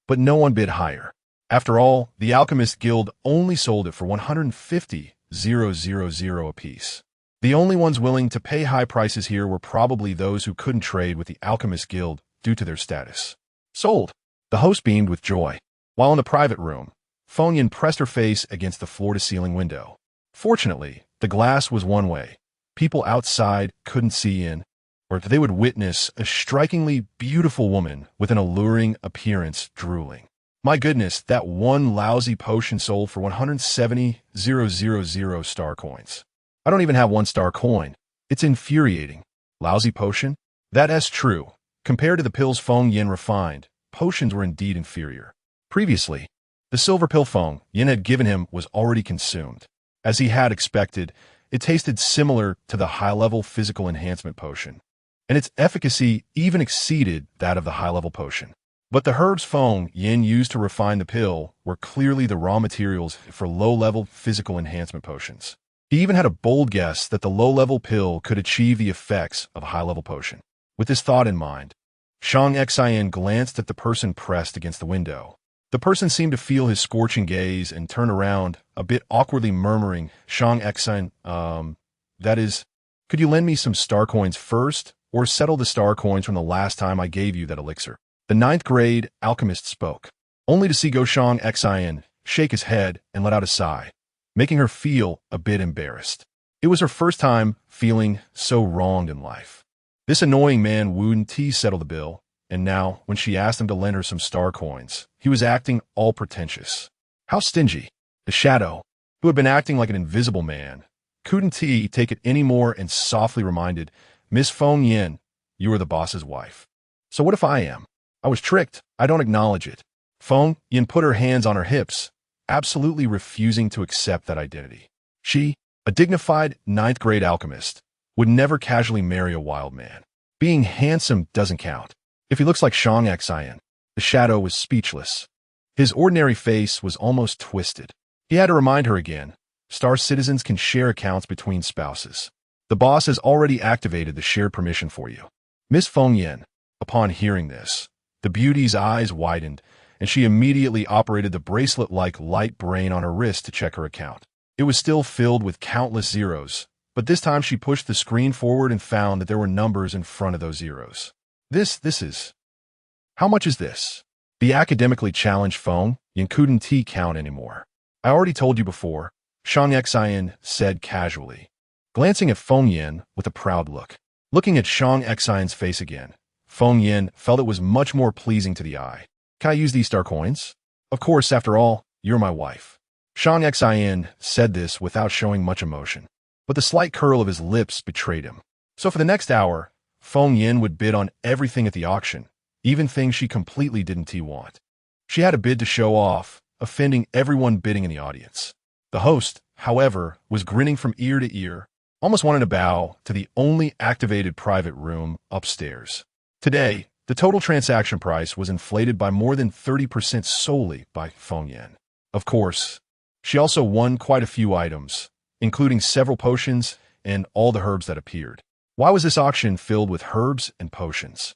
But no one bid higher. After all, the Alchemist Guild only sold it for 150,000 apiece. The only ones willing to pay high prices here were probably those who couldn't trade with the Alchemist Guild due to their status. Sold. The host beamed with joy. While in the private room, Feng Yin pressed her face against the floor-to-ceiling window. Fortunately, the glass was one way. People outside couldn't see in, or they would witness a strikingly beautiful woman with an alluring appearance drooling. My goodness, that one lousy potion sold for 170,000 star coins. I don't even have 1 star coin. It's infuriating. Lousy potion? That's true. Compared to the pills Feng Yin refined, potions were indeed inferior. Previously, the silver pill Feng Yin had given him was already consumed. As he had expected, it tasted similar to the high-level physical enhancement potion, and its efficacy even exceeded that of the high-level potion. But the herbs Feng Yin used to refine the pill were clearly the raw materials for low-level physical enhancement potions. He even had a bold guess that the low-level pill could achieve the effects of a high-level potion. With this thought in mind, Shang Xian glanced at the person pressed against the window. The person seemed to feel his scorching gaze and turned around, a bit awkwardly murmuring, "Shang Xian, that is, could you lend me some star coins first, or settle the star coins from the last time I gave you that elixir?" The 9th grade alchemist spoke, only to see Shang Xian shake his head and let out a sigh, making her feel a bit embarrassed. It was her first time feeling so wronged in life. This annoying man wouldn't settle the bill, and now, when she asked him to lend her some star coins, he was acting all pretentious. How stingy. The shadow, who had been acting like an invisible man, couldn't take it anymore and softly reminded, "Miss Feng Yin, you are the boss's wife." "So what if I am? I was tricked. I don't acknowledge it." Feng Yin put her hands on her hips, absolutely refusing to accept that identity. She, a dignified 9th grade alchemist, would never casually marry a wild man. Being handsome doesn't count. If he looks like Shang Xian, the shadow was speechless. His ordinary face was almost twisted. He had to remind her again, star citizens can share accounts between spouses. The boss has already activated the shared permission for you. Miss Feng Yin, upon hearing this, the beauty's eyes widened, and she immediately operated the bracelet-like light brain on her wrist to check her account. It was still filled with countless zeros, but this time she pushed the screen forward and found that there were numbers in front of those zeros. This is... How much is this? The academically challenged Feng Yin couldn't count anymore. "I already told you before," Shang Xian said casually, glancing at Feng Yin with a proud look. Looking at Shang Xian's face again, Feng Yin felt it was much more pleasing to the eye. "Can I use these star coins?" "Of course, after all, you're my wife." Shang Xian said this without showing much emotion, but the slight curl of his lips betrayed him. So for the next hour, Feng Yin would bid on everything at the auction, even things she completely didn't want. She had a bid to show off, offending everyone bidding in the audience. The host, however, was grinning from ear to ear, almost wanting to bow to the only activated private room upstairs. Today, the total transaction price was inflated by more than 30% solely by Feng Yan. Of course, she also won quite a few items, including several potions and all the herbs that appeared. Why was this auction filled with herbs and potions?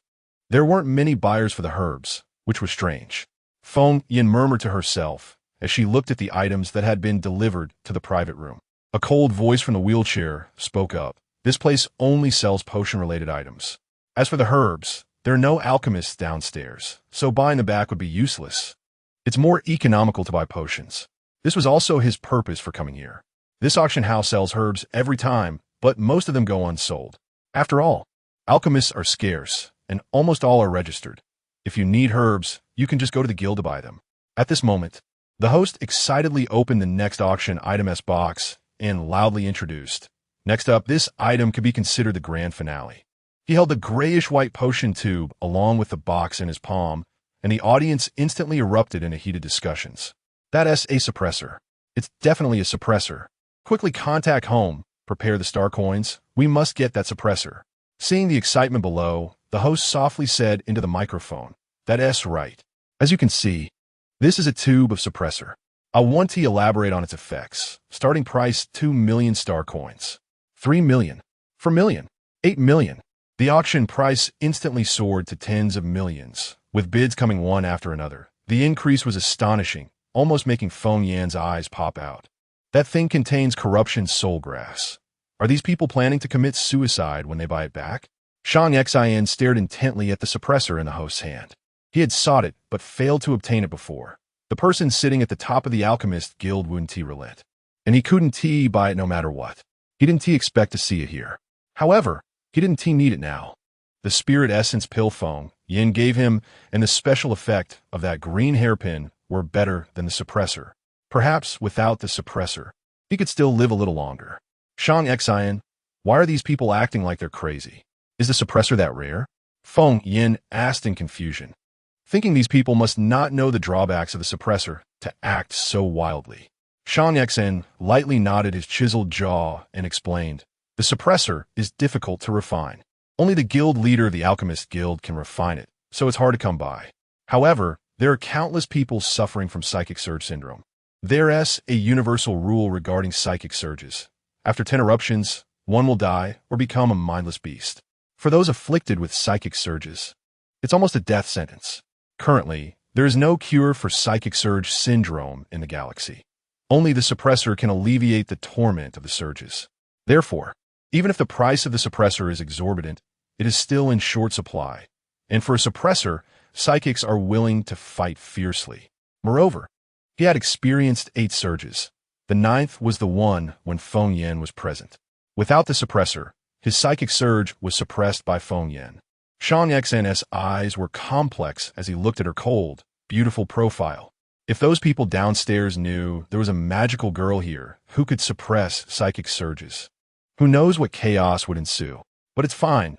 There weren't many buyers for the herbs, which was strange. Feng Yan murmured to herself as she looked at the items that had been delivered to the private room. A cold voice from the wheelchair spoke up. This place only sells potion-related items. As for the herbs, there are no alchemists downstairs, so buying them back would be useless. It's more economical to buy potions. This was also his purpose for coming here. This auction house sells herbs every time, but most of them go unsold. After all, alchemists are scarce, and almost all are registered. If you need herbs, you can just go to the guild to buy them. At this moment, the host excitedly opened the next auction item's box and loudly introduced. Next up, this item could be considered the grand finale. He held the grayish-white potion tube along with the box in his palm, and the audience instantly erupted into heated discussions. That's a suppressor. It's definitely a suppressor. Quickly contact home, prepare the star coins. We must get that suppressor. Seeing the excitement below, the host softly said into the microphone, "That's right. As you can see, this is a tube of suppressor. I want to elaborate on its effects. Starting price 2 million star coins. 3 million. 4 million. 8 million. The auction price instantly soared to tens of millions, with bids coming one after another. The increase was astonishing, almost making Feng Yan's eyes pop out. That thing contains corruption soul grass. Are these people planning to commit suicide when they buy it back? Shang Xin stared intently at the suppressor in the host's hand. He had sought it, but failed to obtain it before. The person sitting at the top of the Alchemist Guild wouldn't relent. And he couldn't buy it no matter what. He didn't expect to see it here. However, he didn't need it now. The spirit essence pill Feng Yan gave him and the special effect of that green hairpin were better than the suppressor. Perhaps without the suppressor, he could still live a little longer. Shang Xin, why are these people acting like they're crazy? Is the suppressor that rare? Feng Yan asked in confusion, thinking these people must not know the drawbacks of the suppressor to act so wildly. Shang Xin lightly nodded his chiseled jaw and explained, the suppressor is difficult to refine. Only the guild leader of the Alchemist Guild can refine it, so it's hard to come by. However, there are countless people suffering from psychic surge syndrome. There's a universal rule regarding psychic surges. After 10 eruptions, one will die or become a mindless beast. For those afflicted with psychic surges, it's almost a death sentence. Currently, there is no cure for psychic surge syndrome in the galaxy. Only the suppressor can alleviate the torment of the surges. Therefore, even if the price of the suppressor is exorbitant, it is still in short supply. And for a suppressor, psychics are willing to fight fiercely. Moreover, he had experienced 8 surges. The 9th was the one when Feng Yan was present. Without the suppressor, his psychic surge was suppressed by Feng Yan. Shang Xin's eyes were complex as he looked at her cold, beautiful profile. If those people downstairs knew there was a magical girl here who could suppress psychic surges, who knows what chaos would ensue. But it's fine.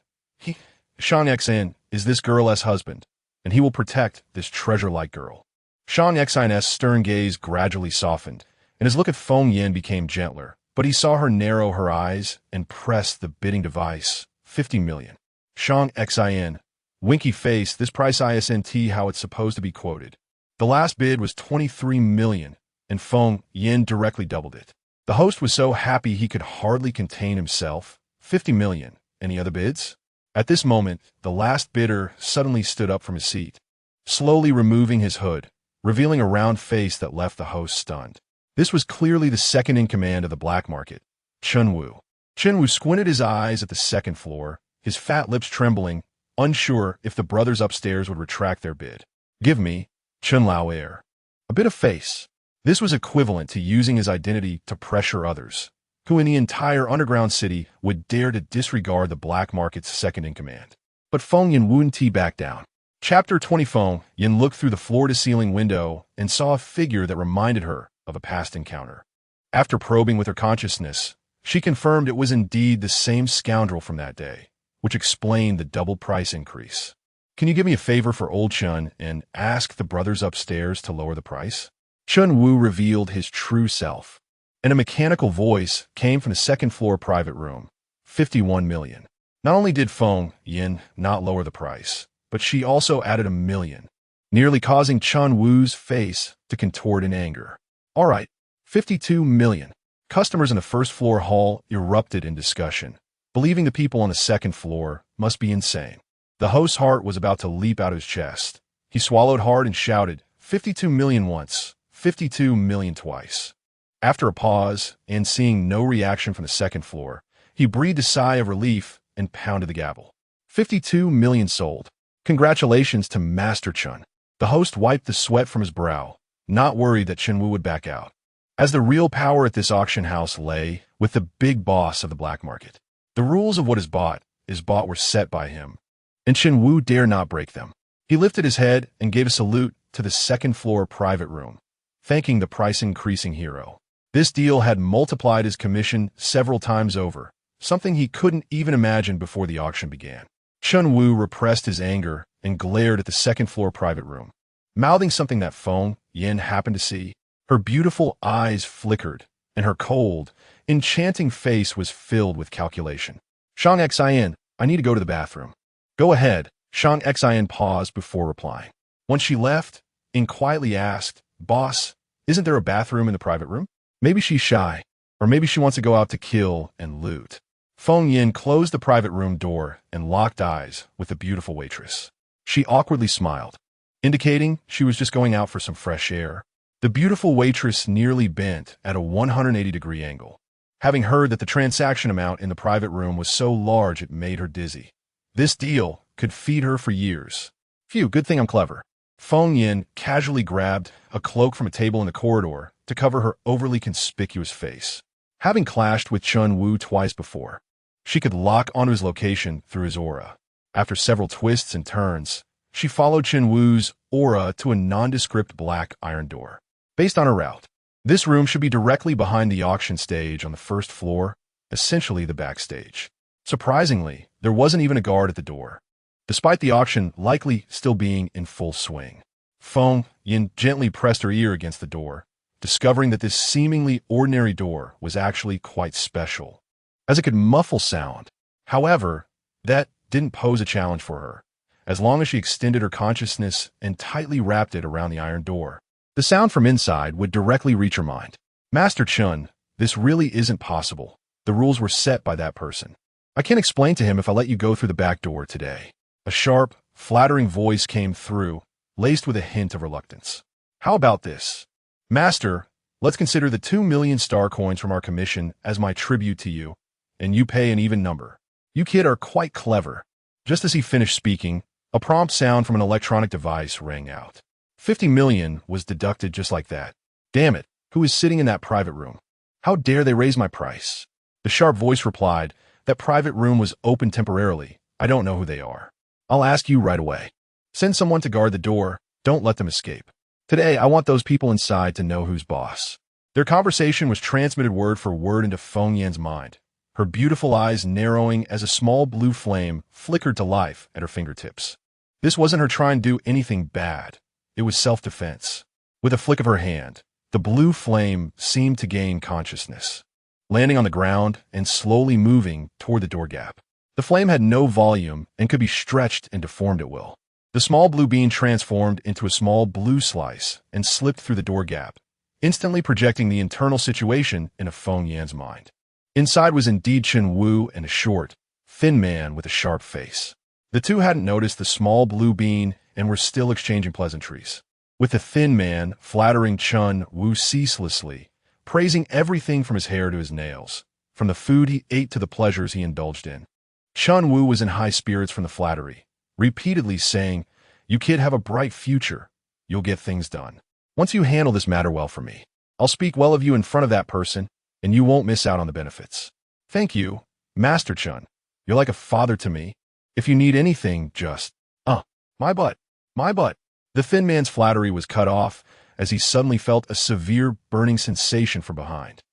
Shang Xin is this girl's husband, and he will protect this treasure-like girl. Shang Xin's stern gaze gradually softened, and his look at Feng Yan became gentler, but he saw her narrow her eyes and press the bidding device. 50 million. Shang Xin, winky face, this price isn't how it's supposed to be quoted. The last bid was 23 million, and Feng Yan directly doubled it. The host was so happy he could hardly contain himself. 50 million. Any other bids? At this moment, the last bidder suddenly stood up from his seat, slowly removing his hood, revealing a round face that left the host stunned. This was clearly the second in command of the black market, Chunwu. Chunwu squinted his eyes at the second floor, his fat lips trembling, unsure if the brothers upstairs would retract their bid. Give me, Chunlao air. A bit of face. This was equivalent to using his identity to pressure others, who in the entire underground city would dare to disregard the black market's second in command. But Feng Yan wouldn't back down. Chapter 20. Feng Yan looked through the floor-to-ceiling window and saw a figure that reminded her of a past encounter. After probing with her consciousness, she confirmed it was indeed the same scoundrel from that day, which explained the double price increase. Can you give me a favor for old Chun and ask the brothers upstairs to lower the price? Chun Wu revealed his true self, and a mechanical voice came from the second-floor private room. 51 million. Not only did Feng Yin not lower the price, but she also added a million, nearly causing Chun Wu's face to contort in anger. All right, 52 million. Customers in the first-floor hall erupted in discussion, believing the people on the second floor must be insane. The host's heart was about to leap out of his chest. He swallowed hard and shouted, 52 million once, 52 million twice. After a pause, and seeing no reaction from the second floor, he breathed a sigh of relief and pounded the gavel. 52 million sold. Congratulations to Master Chun. The host wiped the sweat from his brow, not worried that Chen Wu would back out, as the real power at this auction house lay with the big boss of the black market. The rules of what is bought were set by him, and Chen Wu dare not break them. He lifted his head and gave a salute to the second-floor private room, thanking the price-increasing hero. This deal had multiplied his commission several times over, something he couldn't even imagine before the auction began. Chun Wu repressed his anger and glared at the second-floor private room, mouthing something that Feng Yin happened to see. Her beautiful eyes flickered, and her cold, enchanting face was filled with calculation. Shang Xian, I need to go to the bathroom. Go ahead. Shang Xian paused before replying. Once she left, Yin quietly asked, Boss, isn't there a bathroom in the private room? Maybe she's shy, or maybe she wants to go out to kill and loot. Feng Yin closed the private room door and locked eyes with the beautiful waitress. She awkwardly smiled, indicating she was just going out for some fresh air. The beautiful waitress nearly bent at a 180-degree angle, having heard that the transaction amount in the private room was so large it made her dizzy. This deal could feed her for years. Phew, good thing I'm clever. Feng Yin casually grabbed a cloak from a table in the corridor to cover her overly conspicuous face. Having clashed with Chun Wu twice before, she could lock onto his location through his aura. After several twists and turns, she followed Chun Wu's aura to a nondescript black iron door. Based on her route, this room should be directly behind the auction stage on the first floor, essentially the backstage. Surprisingly, there wasn't even a guard at the door, despite the auction likely still being in full swing. Feng Yin gently pressed her ear against the door, discovering that this seemingly ordinary door was actually quite special, as it could muffle sound. However, that didn't pose a challenge for her, as long as she extended her consciousness and tightly wrapped it around the iron door. The sound from inside would directly reach her mind. Master Chun, this really isn't possible. The rules were set by that person. I can't explain to him if I let you go through the back door today. A sharp, flattering voice came through, laced with a hint of reluctance. How about this? Master, let's consider the 2 million star coins from our commission as my tribute to you, and you pay an even number. You kid are quite clever. Just as he finished speaking, a prompt sound from an electronic device rang out. 50 million was deducted just like that. Damn it, who is sitting in that private room? How dare they raise my price? The sharp voice replied, that private room was open temporarily. I don't know who they are. I'll ask you right away. Send someone to guard the door. Don't let them escape. Today, I want those people inside to know who's boss. Their conversation was transmitted word for word into Feng Yan's mind, her beautiful eyes narrowing as a small blue flame flickered to life at her fingertips. This wasn't her trying to do anything bad. It was self-defense. With a flick of her hand, the blue flame seemed to gain consciousness, landing on the ground and slowly moving toward the door gap. The flame had no volume and could be stretched and deformed at will. The small blue bean transformed into a small blue slice and slipped through the door gap, instantly projecting the internal situation in a Feng Yan's mind. Inside was indeed Chen Wu and a short, thin man with a sharp face. The two hadn't noticed the small blue bean and were still exchanging pleasantries, with the thin man flattering Chen Wu ceaselessly, praising everything from his hair to his nails, from the food he ate to the pleasures he indulged in. Chen Wu was in high spirits from the flattery, repeatedly saying, "You kid have a bright future. You'll get things done. Once you handle this matter well for me, I'll speak well of you in front of that person, and you won't miss out on the benefits. Thank you, Master Chun. You're like a father to me. If you need anything, just, my butt. My butt." The thin man's flattery was cut off as he suddenly felt a severe burning sensation from behind.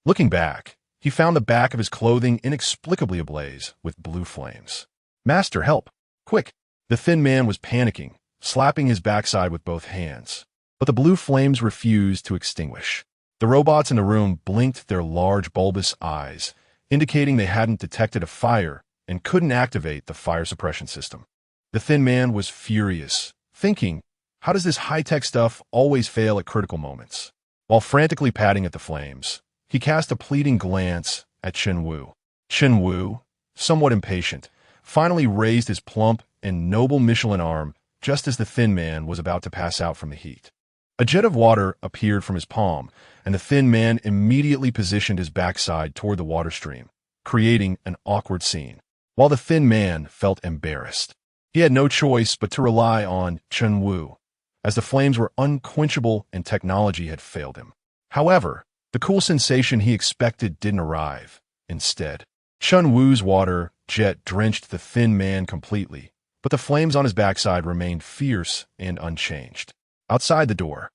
Looking back, he found the back of his clothing inexplicably ablaze with blue flames. "Master, help! Quick! The thin man was panicking, slapping his backside with both hands. But the blue flames refused to extinguish. The robots in the room blinked their large bulbous eyes, indicating they hadn't detected a fire and couldn't activate the fire suppression system. The thin man was furious, thinking, how does this high-tech stuff always fail at critical moments? While frantically patting at the flames, he cast a pleading glance at Chen Wu. Chen Wu, somewhat impatient, finally raised his plump and noble Michelin arm just as the thin man was about to pass out from the heat. A jet of water appeared from his palm, and the thin man immediately positioned his backside toward the water stream, creating an awkward scene. While the thin man felt embarrassed, he had no choice but to rely on Chen Wu, as the flames were unquenchable and technology had failed him. However, the cool sensation he expected didn't arrive. Instead, Chen Wu's water jet drenched the thin man completely, but the flames on his backside remained fierce and unchanged. Outside the door,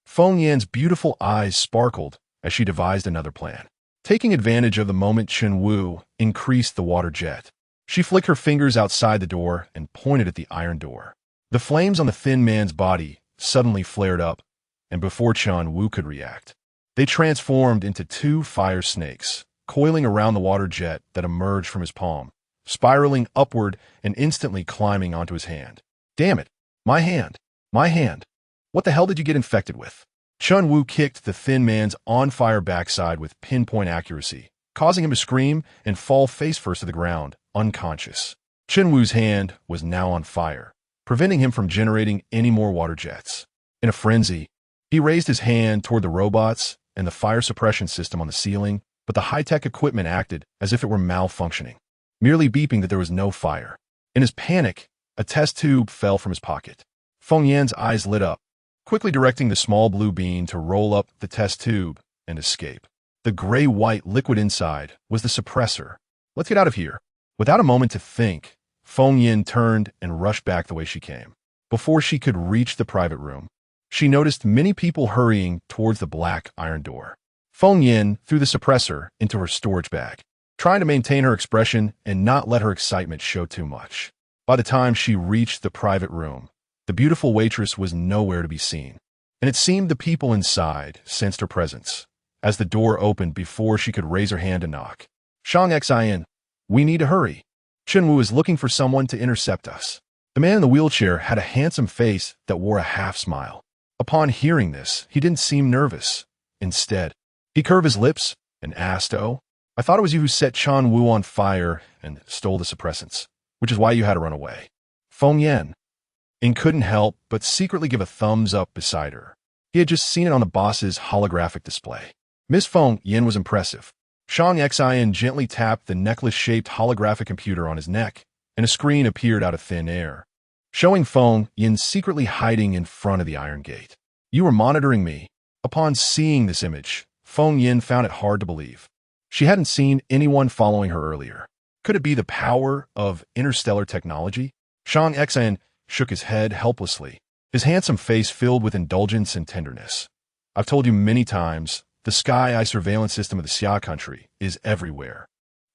Feng Yan's beautiful eyes sparkled as she devised another plan. Taking advantage of the moment, Chen Wu increased the water jet. She flicked her fingers outside the door and pointed at the iron door. The flames on the thin man's body suddenly flared up, and before Chen Wu could react, they transformed into two fire snakes, coiling around the water jet that emerged from his palm, spiraling upward and instantly climbing onto his hand. Damn it! My hand! My hand! What the hell did you get infected with? Chen Wu kicked the thin man's on-fire backside with pinpoint accuracy, causing him to scream and fall face-first to the ground, unconscious. Chen Wu's hand was now on fire, preventing him from generating any more water jets. In a frenzy, he raised his hand toward the robots and the fire suppression system on the ceiling, but the high-tech equipment acted as if it were malfunctioning, merely beeping that there was no fire. In his panic, a test tube fell from his pocket. Feng Yan's eyes lit up, quickly directing the small blue bean to roll up the test tube and escape. The gray-white liquid inside was the suppressor. Let's get out of here. Without a moment to think, Feng Yan turned and rushed back the way she came. Before she could reach the private room, she noticed many people hurrying towards the black iron door. Feng Yan threw the suppressor into her storage bag, trying to maintain her expression and not let her excitement show too much. By the time she reached the private room, the beautiful waitress was nowhere to be seen, and it seemed the people inside sensed her presence. As the door opened before she could raise her hand to knock, Shang Xin, we need to hurry. Chen Wu is looking for someone to intercept us. The man in the wheelchair had a handsome face that wore a half-smile. Upon hearing this, he didn't seem nervous. Instead, he curved his lips and asked, "Oh, I thought it was you who set Chen Wu on fire and stole the suppressants, which is why you had to run away." Feng Yan couldn't help but secretly give a thumbs up beside her. He had just seen it on the boss's holographic display. Miss Feng Yan was impressive. Shang Xin gently tapped the necklace-shaped holographic computer on his neck, and a screen appeared out of thin air, showing Feng Yan secretly hiding in front of the iron gate. "You were monitoring me." Upon seeing this image, Feng Yan found it hard to believe. She hadn't seen anyone following her earlier. Could it be the power of interstellar technology? Shang Xin shook his head helplessly, his handsome face filled with indulgence and tenderness. "I've told you many times, the Sky Eye surveillance system of the Xia country is everywhere,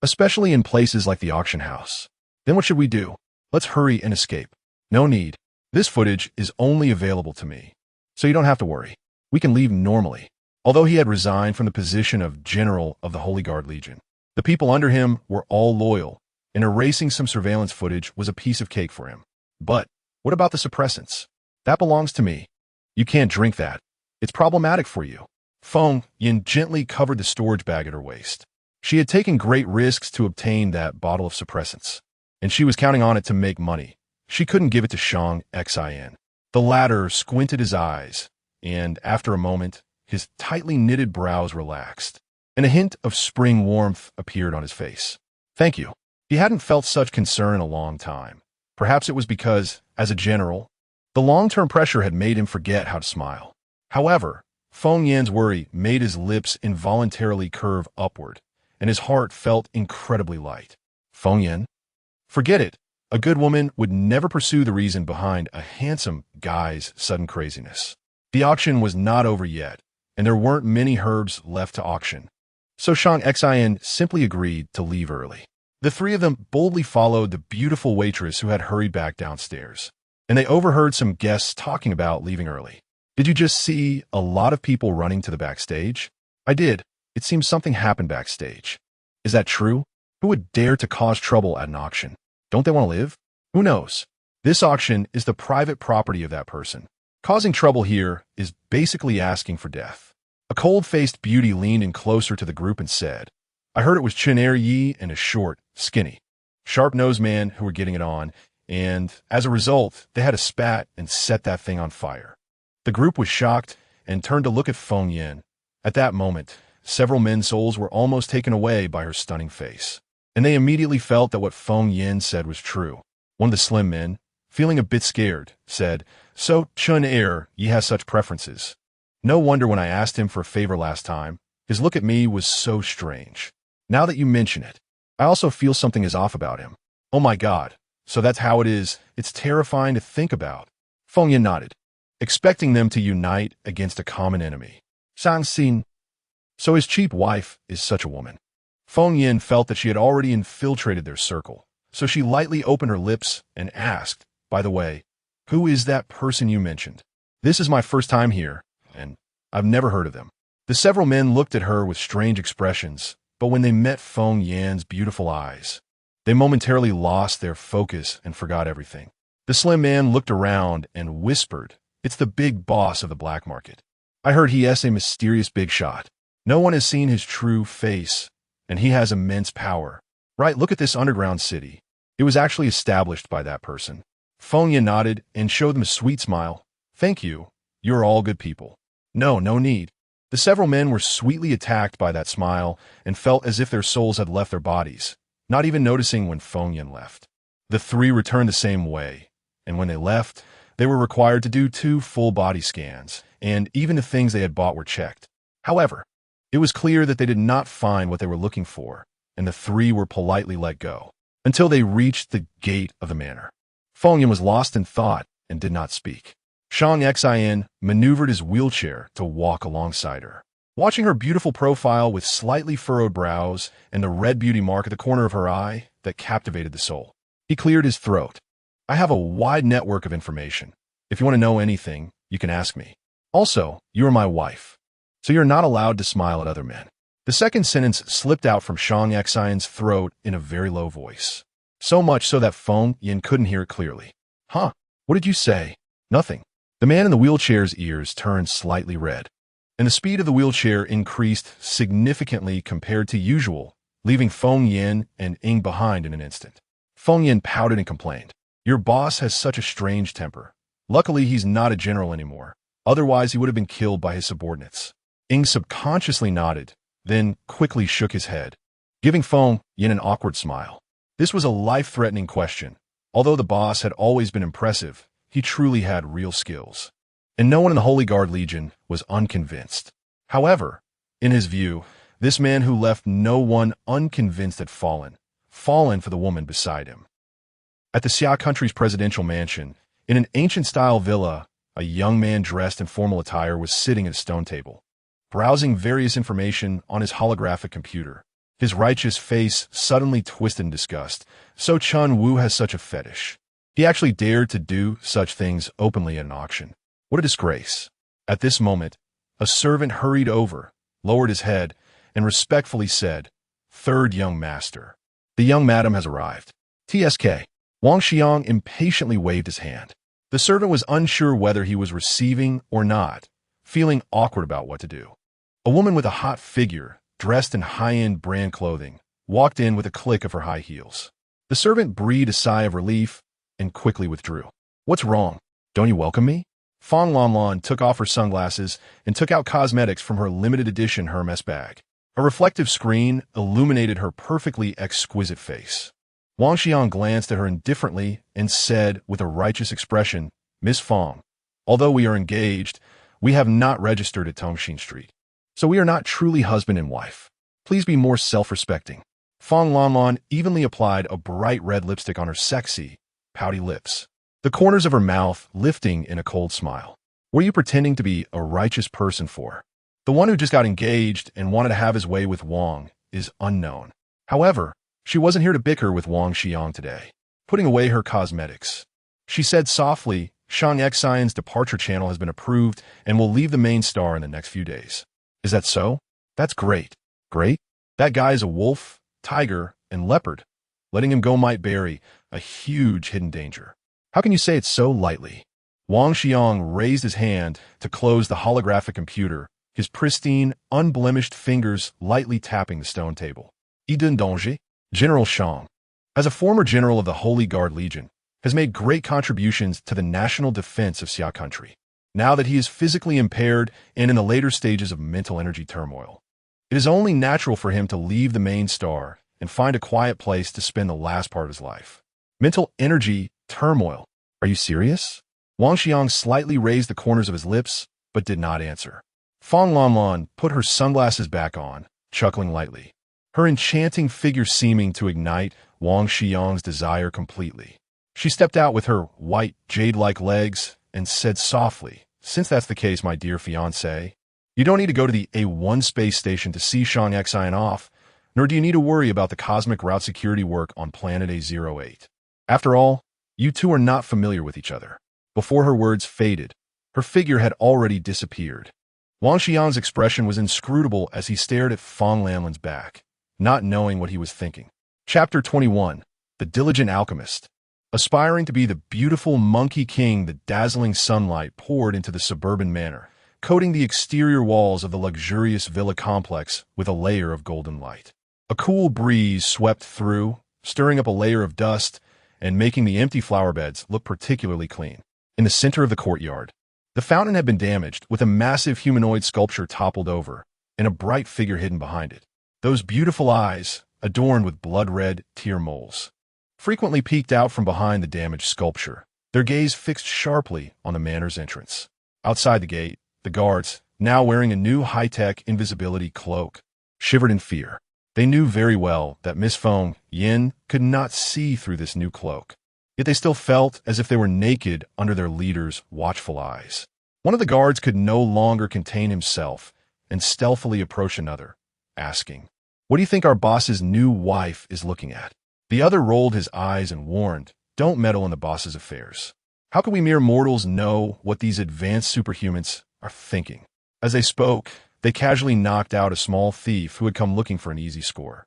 especially in places like the auction house. Then what should we do? Let's hurry and escape." "No need. This footage is only available to me, so you don't have to worry. We can leave normally." Although he had resigned from the position of General of the Holy Guard Legion, the people under him were all loyal, and erasing some surveillance footage was a piece of cake for him. "But what about the suppressants? That belongs to me. You can't drink that. It's problematic for you." Feng Yan gently covered the storage bag at her waist. She had taken great risks to obtain that bottle of suppressants, and she was counting on it to make money. She couldn't give it to Shang Xin. The latter squinted his eyes, and after a moment, his tightly knitted brows relaxed, and a hint of spring warmth appeared on his face. "Thank you." He hadn't felt such concern in a long time. Perhaps it was because, as a general, the long-term pressure had made him forget how to smile. However, Feng Yan's worry made his lips involuntarily curve upward, and his heart felt incredibly light. "Feng Yan? Forget it. A good woman would never pursue the reason behind a handsome guy's sudden craziness." The auction was not over yet, and there weren't many herbs left to auction, so Shang Xin simply agreed to leave early. The three of them boldly followed the beautiful waitress who had hurried back downstairs, and they overheard some guests talking about leaving early. Did you just see a lot of people running to the backstage? I did. It seems something happened backstage. Is that true? Who would dare to cause trouble at an auction? Don't they want to live? Who knows? This auction is the private property of that person. Causing trouble here is basically asking for death. A cold-faced beauty leaned in closer to the group and said, I heard it was Yi and a short, skinny, sharp-nosed man who were getting it on, and as a result, they had a spat and set that thing on fire. The group was shocked and turned to look at Feng Yin. At that moment, several men's souls were almost taken away by her stunning face, and they immediately felt that what Feng Yin said was true. One of the slim men, feeling a bit scared, said, So Yi has such preferences. No wonder when I asked him for a favor last time, his look at me was so strange. Now that you mention it, I also feel something is off about him. Oh my God, so that's how it is. It's terrifying to think about. Feng Yin nodded, expecting them to unite against a common enemy. Sang Xin. So his cheap wife is such a woman. Feng Yin felt that she had already infiltrated their circle, so she lightly opened her lips and asked, By the way, who is that person you mentioned? This is my first time here, and I've never heard of them. The several men looked at her with strange expressions, but when they met Feng Yin's beautiful eyes, they momentarily lost their focus and forgot everything. The slim man looked around and whispered, It's the big boss of the black market. I heard he is a mysterious big shot. No one has seen his true face, and he has immense power. Right, look at this underground city. It was actually established by that person. Feng Yin nodded and showed them a sweet smile. Thank you. You're all good people. No need. The several men were sweetly attacked by that smile and felt as if their souls had left their bodies, not even noticing when Feng Yin left. The three returned the same way, and when they left, they were required to do 2 full body scans, and even the things they had bought were checked. However, it was clear that they did not find what they were looking for, and the 3 were politely let go, until they reached the gate of the manor. Feng Yin was lost in thought and did not speak. Shang Xin maneuvered his wheelchair to walk alongside her. Watching her beautiful profile with slightly furrowed brows and the red beauty mark at the corner of her eye that captivated the soul, he cleared his throat. I have a wide network of information. If you want to know anything, you can ask me. Also, you are my wife, so you're not allowed to smile at other men. The second sentence slipped out from Shang Xin's throat in a very low voice, so much so that Feng Yin couldn't hear it clearly. Huh? What did you say? Nothing. The man in the wheelchair's ears turned slightly red, and the speed of the wheelchair increased significantly compared to usual, leaving Feng Yin and Ying behind in an instant. Feng Yin pouted and complained. Your boss has such a strange temper. Luckily, he's not a general anymore. Otherwise, he would have been killed by his subordinates. Ying subconsciously nodded, then quickly shook his head, giving Feng Yin an awkward smile. This was a life-threatening question. Although the boss had always been impressive, he truly had real skills, and no one in the Holy Guard Legion was unconvinced. However, in his view, this man who left no one unconvinced had fallen for the woman beside him. At the Xia country's presidential mansion, in an ancient-style villa, a young man dressed in formal attire was sitting at a stone table, browsing various information on his holographic computer. His righteous face suddenly twisted in disgust. So Chun Wu has such a fetish. He actually dared to do such things openly at an auction. What a disgrace. At this moment, a servant hurried over, lowered his head, and respectfully said, Third young master. The young madam has arrived. TSK. Wang Xiang impatiently waved his hand. The servant was unsure whether he was receiving or not, feeling awkward about what to do. A woman with a hot figure, dressed in high-end brand clothing, walked in with a click of her high heels. The servant breathed a sigh of relief and quickly withdrew. What's wrong? Don't you welcome me? Fang Lanlan took off her sunglasses and took out cosmetics from her limited edition Hermes bag. A reflective screen illuminated her perfectly exquisite face. Wang Xiang glanced at her indifferently and said with a righteous expression, Miss Fang, although we are engaged, we have not registered at Tongxin Street, so we are not truly husband and wife. Please be more self-respecting. Fang Lanlan evenly applied a bright red lipstick on her sexy, pouty lips, the corners of her mouth lifting in a cold smile. What are you pretending to be a righteous person for? The one who just got engaged and wanted to have his way with Wang is unknown. However, She wasn't here to bicker with Wang Xiang today. Putting away her cosmetics, she said softly, Shang Xian's departure channel has been approved and will leave the main star in the next few days. Is that so? That's great. Great? That guy is a wolf, tiger, and leopard. Letting him go might bury a huge hidden danger. How can you say it so lightly? Wang Xiang raised his hand to close the holographic computer, his pristine, unblemished fingers lightly tapping the stone table. Idun Danger, General Shang, as a former general of the Holy Guard Legion, has made great contributions to the national defense of Xia country. Now that he is physically impaired and in the later stages of mental energy turmoil, it is only natural for him to leave the main star and find a quiet place to spend the last part of his life. Mental energy turmoil. Are you serious? Wang Xiang slightly raised the corners of his lips, but did not answer. Fang Lanlan put her sunglasses back on, chuckling lightly, her enchanting figure seeming to ignite Wang Xiang's desire completely. She stepped out with her white, jade-like legs and said softly, since that's the case, my dear fiancé, you don't need to go to the A1 space station to see Shang Xian off, nor do you need to worry about the cosmic route security work on planet A08. After all, you two are not familiar with each other. Before her words faded, her figure had already disappeared. Wang Xiang's expression was inscrutable as he stared at Fang Lanlan's back, not knowing what he was thinking. Chapter 21. The Diligent Alchemist. Aspiring to be the beautiful monkey king, the dazzling sunlight poured into the suburban manor, coating the exterior walls of the luxurious villa complex with a layer of golden light. A cool breeze swept through, stirring up a layer of dust and making the empty flower beds look particularly clean. In the center of the courtyard, the fountain had been damaged, with a massive humanoid sculpture toppled over and a bright figure hidden behind it. Those beautiful eyes, adorned with blood-red tear moles, frequently peeked out from behind the damaged sculpture, their gaze fixed sharply on the manor's entrance. Outside the gate, the guards, now wearing a new high-tech invisibility cloak, shivered in fear. They knew very well that Miss Feng Yin could not see through this new cloak, yet they still felt as if they were naked under their leader's watchful eyes. One of the guards could no longer contain himself and stealthily approached another, asking, "What do you think our boss's new wife is looking at?" The other rolled his eyes and warned, "Don't meddle in the boss's affairs. How can we mere mortals know what these advanced superhumans are thinking?" As they spoke, they casually knocked out a small thief who had come looking for an easy score.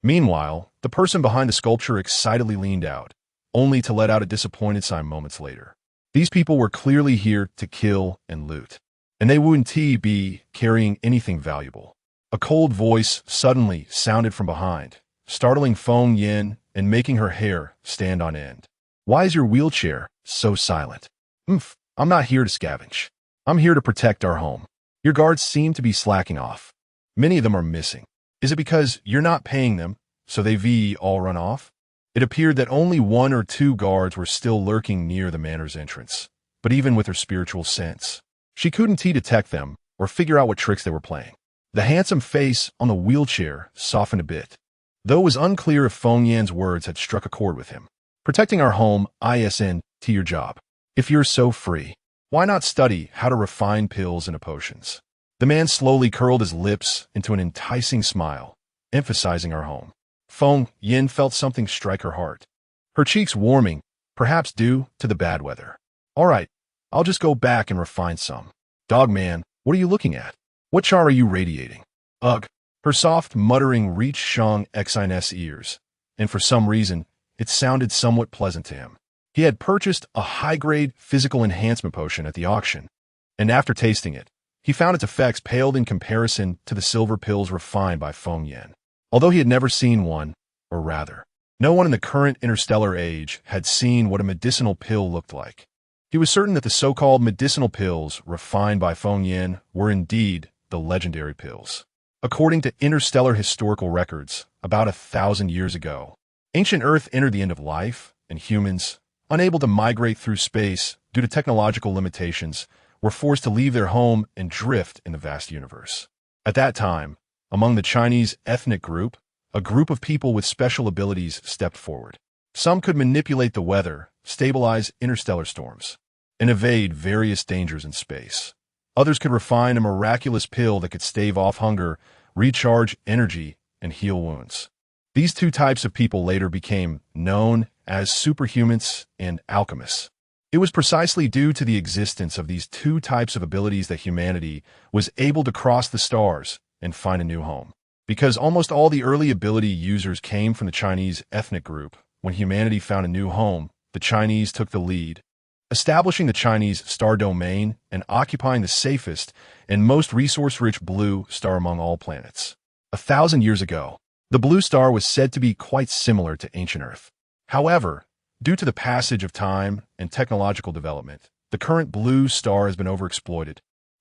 Meanwhile, the person behind the sculpture excitedly leaned out, only to let out a disappointed sigh moments later. These people were clearly here to kill and loot, and they wouldn't be carrying anything valuable. A cold voice suddenly sounded from behind, startling Feng Yin and making her hair stand on end. "Why is your wheelchair so silent?" I'm not here to scavenge. I'm here to protect our home. Your guards seem to be slacking off. Many of them are missing. Is it because you're not paying them, so they've all run off?" It appeared that only 1 or 2 guards were still lurking near the manor's entrance, but even with her spiritual sense, she couldn't detect them or figure out what tricks they were playing. The handsome face on the wheelchair softened a bit, though it was unclear if Feng Yan's words had struck a chord with him. "Protecting our home isn't your job. If you're so free, why not study how to refine pills into potions?" The man slowly curled his lips into an enticing smile, emphasizing our home. Feng Yin felt something strike her heart, her cheeks warming, perhaps due to the bad weather. "All right, I'll just go back and refine some." "Dog man, what are you looking at? What char are you radiating?" "Ugh." Her soft muttering reached Shang Xian's ears, and for some reason, it sounded somewhat pleasant to him. He had purchased a high-grade physical enhancement potion at the auction, and after tasting it, he found its effects paled in comparison to the silver pills refined by Feng Yin. Although he had never seen one, or rather, no one in the current interstellar age had seen what a medicinal pill looked like. He was certain that the so-called medicinal pills refined by Feng Yin were indeed the legendary pills. According to interstellar historical records, about 1,000 years ago, ancient Earth entered the end of life, and humans, unable to migrate through space due to technological limitations, were forced to leave their home and drift in the vast universe. At that time, among the Chinese ethnic group, a group of people with special abilities stepped forward. Some could manipulate the weather, stabilize interstellar storms, and evade various dangers in space. Others could refine a miraculous pill that could stave off hunger, recharge energy, and heal wounds. These two types of people later became known as superhumans and alchemists. It was precisely due to the existence of these two types of abilities that humanity was able to cross the stars and find a new home. Because almost all the early ability users came from the Chinese ethnic group, when humanity found a new home, the Chinese took the lead, establishing the Chinese star domain and occupying the safest and most resource-rich blue star among all planets. 1,000 years ago, the blue star was said to be quite similar to ancient Earth. However, due to the passage of time and technological development, the current blue star has been overexploited,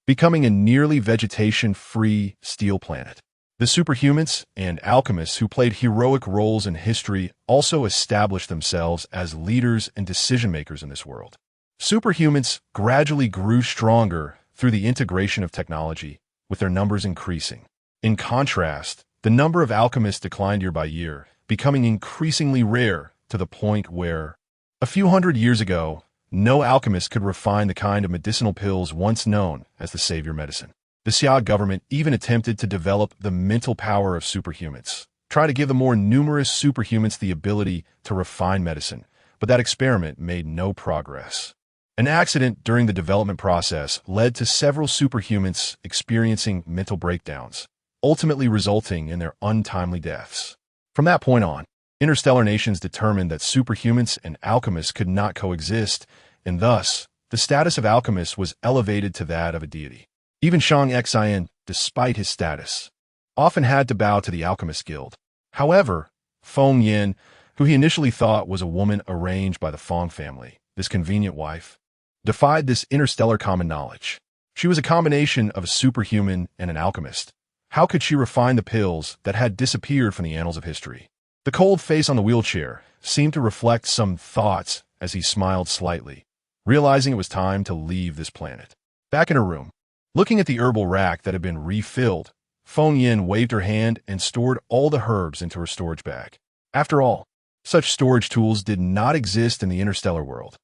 becoming a nearly vegetation-free steel planet. The superhumans and alchemists who played heroic roles in history also established themselves as leaders and decision-makers in this world. Superhumans gradually grew stronger through the integration of technology, with their numbers increasing. In contrast, the number of alchemists declined year by year, becoming increasingly rare to the point where, a few hundred years ago, no alchemist could refine the kind of medicinal pills once known as the savior medicine. The Xia government even attempted to develop the mental power of superhumans, try to give the more numerous superhumans the ability to refine medicine, but that experiment made no progress. An accident during the development process led to several superhumans experiencing mental breakdowns, ultimately resulting in their untimely deaths. From that point on, interstellar nations determined that superhumans and alchemists could not coexist, and thus, the status of alchemists was elevated to that of a deity. Even Shang Xian, despite his status, often had to bow to the Alchemist Guild. However, Feng Yin, who he initially thought was a woman arranged by the Feng family, this convenient wife, defied this interstellar common knowledge. She was a combination of a superhuman and an alchemist. How could she refine the pills that had disappeared from the annals of history? The cold face on the wheelchair seemed to reflect some thoughts as he smiled slightly, realizing it was time to leave this planet. Back in her room, looking at the herbal rack that had been refilled, Feng Yin waved her hand and stored all the herbs into her storage bag. After all, such storage tools did not exist in the interstellar world,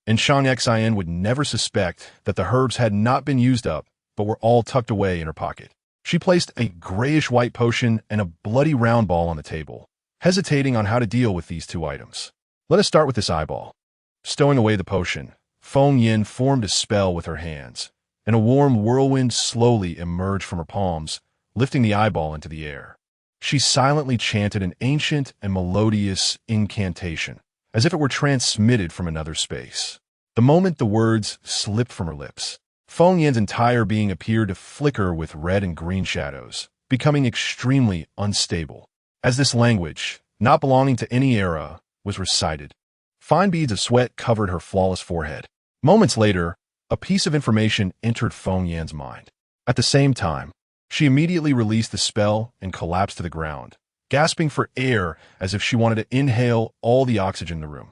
and Shang Xian would never suspect that the herbs had not been used up, but were all tucked away in her pocket. She placed a grayish-white potion and a bloody round ball on the table, hesitating on how to deal with these two items. Let us start with this eyeball. Stowing away the potion, Feng Yin formed a spell with her hands, and a warm whirlwind slowly emerged from her palms, lifting the eyeball into the air. She silently chanted an ancient and melodious incantation, as if it were transmitted from another space. The moment the words slipped from her lips, Feng Yin's entire being appeared to flicker with red and green shadows, becoming extremely unstable. As this language, not belonging to any era, was recited, fine beads of sweat covered her flawless forehead. Moments later, a piece of information entered Feng Yan's mind. At the same time, she immediately released the spell and collapsed to the ground, gasping for air as if she wanted to inhale all the oxygen in the room.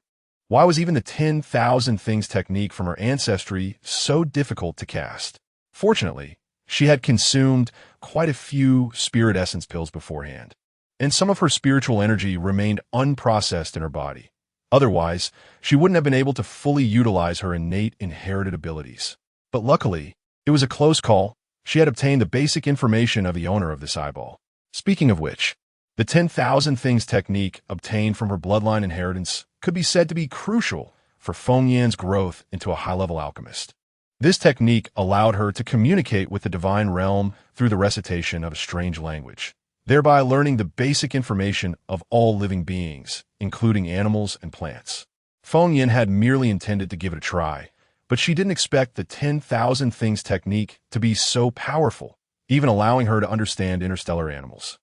Why was even the 10,000 things technique from her ancestry so difficult to cast? Fortunately, she had consumed quite a few spirit essence pills beforehand, and some of her spiritual energy remained unprocessed in her body. Otherwise, she wouldn't have been able to fully utilize her innate inherited abilities. But luckily, it was a close call. She had obtained the basic information of the owner of this eyeball. Speaking of which, the 10,000 things technique obtained from her bloodline inheritance could be said to be crucial for Feng Yan's growth into a high-level alchemist. This technique allowed her to communicate with the divine realm through the recitation of a strange language, thereby learning the basic information of all living beings, including animals and plants. Feng Yin had merely intended to give it a try, but she didn't expect the 10,000 things technique to be so powerful, even allowing her to understand interstellar animals.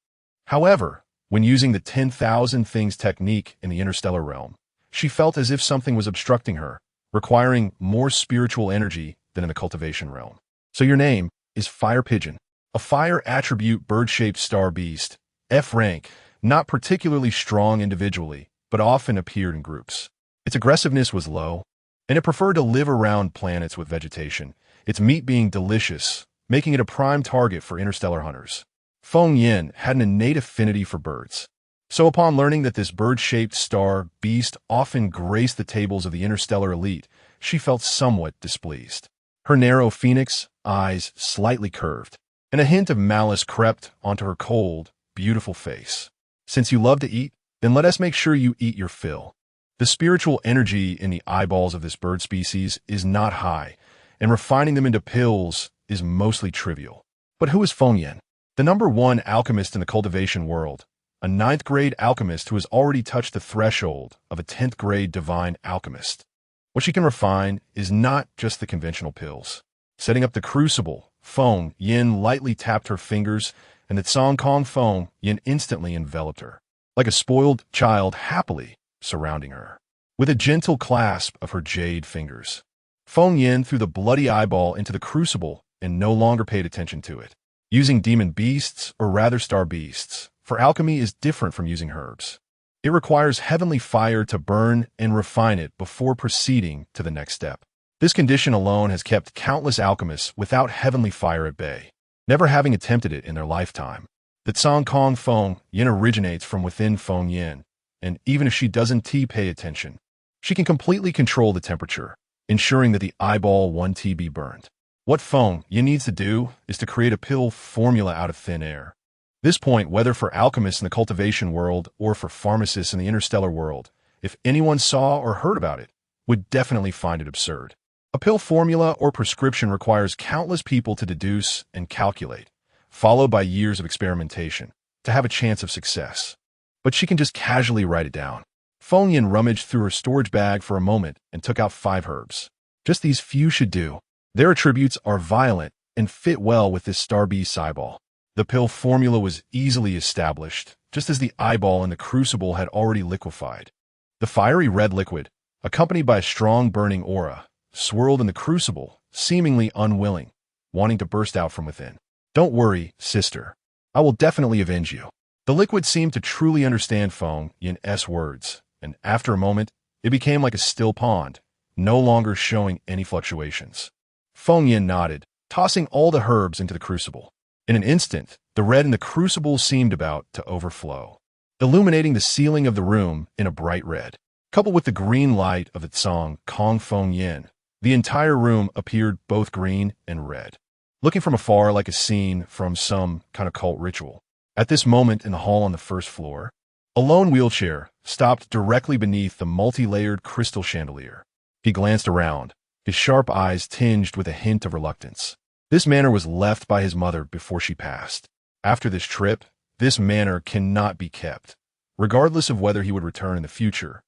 However, when using the 10,000 things technique in the interstellar realm, she felt as if something was obstructing her, requiring more spiritual energy than in the cultivation realm. So your name is Fire Pigeon, a fire attribute bird-shaped star beast, F rank, not particularly strong individually, but often appeared in groups. Its aggressiveness was low, and it preferred to live around planets with vegetation, its meat being delicious, making it a prime target for interstellar hunters. Feng Yin had an innate affinity for birds, so upon learning that this bird-shaped star beast often graced the tables of the interstellar elite, she felt somewhat displeased. Her narrow phoenix eyes slightly curved, and a hint of malice crept onto her cold, beautiful face. Since you love to eat, then let us make sure you eat your fill. The spiritual energy in the eyeballs of this bird species is not high, and refining them into pills is mostly trivial. But who is Feng Yin? The #1 alchemist in the cultivation world, a 9th grade alchemist who has already touched the threshold of a 10th grade divine alchemist. What she can refine is not just the conventional pills. Setting up the crucible, Feng Yin lightly tapped her fingers, and the Tsong Kong Feng Yin instantly enveloped her, like a spoiled child happily surrounding her. With a gentle clasp of her jade fingers, Feng Yin threw the bloody eyeball into the crucible and no longer paid attention to it. Using demon beasts, or rather star beasts, for alchemy is different from using herbs. It requires heavenly fire to burn and refine it before proceeding to the next step. This condition alone has kept countless alchemists without heavenly fire at bay, never having attempted it in their lifetime. The Tsong Kong Feng Yin originates from within Feng Yin, and even if she doesn't pay attention, she can completely control the temperature, ensuring that the eyeball 1T be burned. What Feng Yin needs to do is to create a pill formula out of thin air. This point, whether for alchemists in the cultivation world or for pharmacists in the interstellar world, if anyone saw or heard about it, would definitely find it absurd. A pill formula or prescription requires countless people to deduce and calculate, followed by years of experimentation, to have a chance of success. But she can just casually write it down. Feng Yin rummaged through her storage bag for a moment and took out 5 herbs. Just these few should do. Their attributes are violent and fit well with this star beast eyeball. The pill formula was easily established, just as the eyeball in the crucible had already liquefied. The fiery red liquid, accompanied by a strong burning aura, swirled in the crucible, seemingly unwilling, wanting to burst out from within. Don't worry, sister. I will definitely avenge you. The liquid seemed to truly understand Feng Yin's words, and after a moment, it became like a still pond, no longer showing any fluctuations. Feng Yin nodded, tossing all the herbs into the crucible. In an instant, the red in the crucible seemed about to overflow, illuminating the ceiling of the room in a bright red. Coupled with the green light of the Tsong Kong Feng Yin, the entire room appeared both green and red, looking from afar like a scene from some kind of cult ritual. At this moment in the hall on the first floor, a lone wheelchair stopped directly beneath the multi-layered crystal chandelier. He glanced around, his sharp eyes tinged with a hint of reluctance. This manor was left by his mother before she passed. After this trip, this manor cannot be kept. Regardless of whether he would return in the future,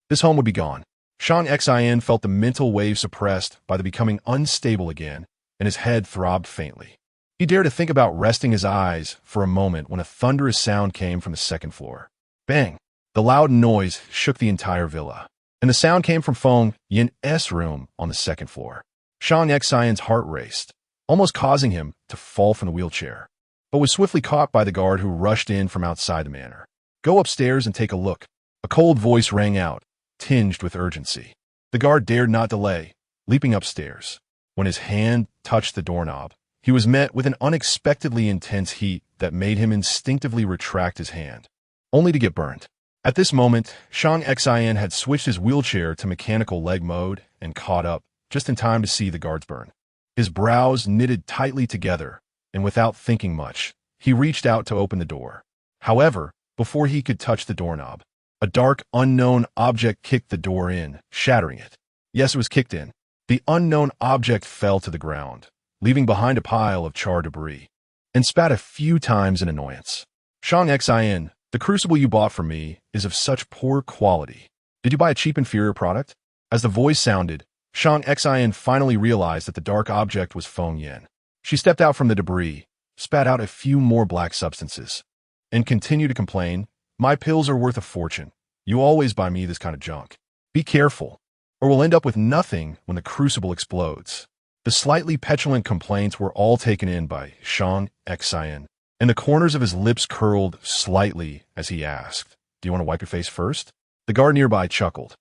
this home would be gone. Shang Xin felt the mental wave suppressed by the becoming unstable again, and his head throbbed faintly. He dared to think about resting his eyes for a moment when a thunderous sound came from the second floor. Bang! The loud noise shook the entire villa, and the sound came from Feng Yin's room on the second floor. Shang Xin's heart raced, almost causing him to fall from the wheelchair, but was swiftly caught by the guard who rushed in from outside the manor. Go upstairs and take a look. A cold voice rang out, tinged with urgency. The guard dared not delay, leaping upstairs. When his hand touched the doorknob, he was met with an unexpectedly intense heat that made him instinctively retract his hand, only to get burned. At this moment, Shang Xin had switched his wheelchair to mechanical leg mode and caught up, just in time to see the guards burn. His brows knitted tightly together, and without thinking much, he reached out to open the door. However, before he could touch the doorknob, a dark, unknown object kicked the door in, shattering it. Yes, it was kicked in. The unknown object fell to the ground, leaving behind a pile of charred debris, and spat a few times in annoyance. Shang Xin, the crucible you bought from me is of such poor quality. Did you buy a cheap inferior product? As the voice sounded, Shang Xin finally realized that the dark object was Feng Yin. She stepped out from the debris, spat out a few more black substances, and continued to complain, "My pills are worth a fortune. You always buy me this kind of junk. Be careful, or we'll end up with nothing when the crucible explodes." The slightly petulant complaints were all taken in by Shang Xin, and the corners of his lips curled slightly as he asked, "Do you want to wipe your face first?" The guard nearby chuckled,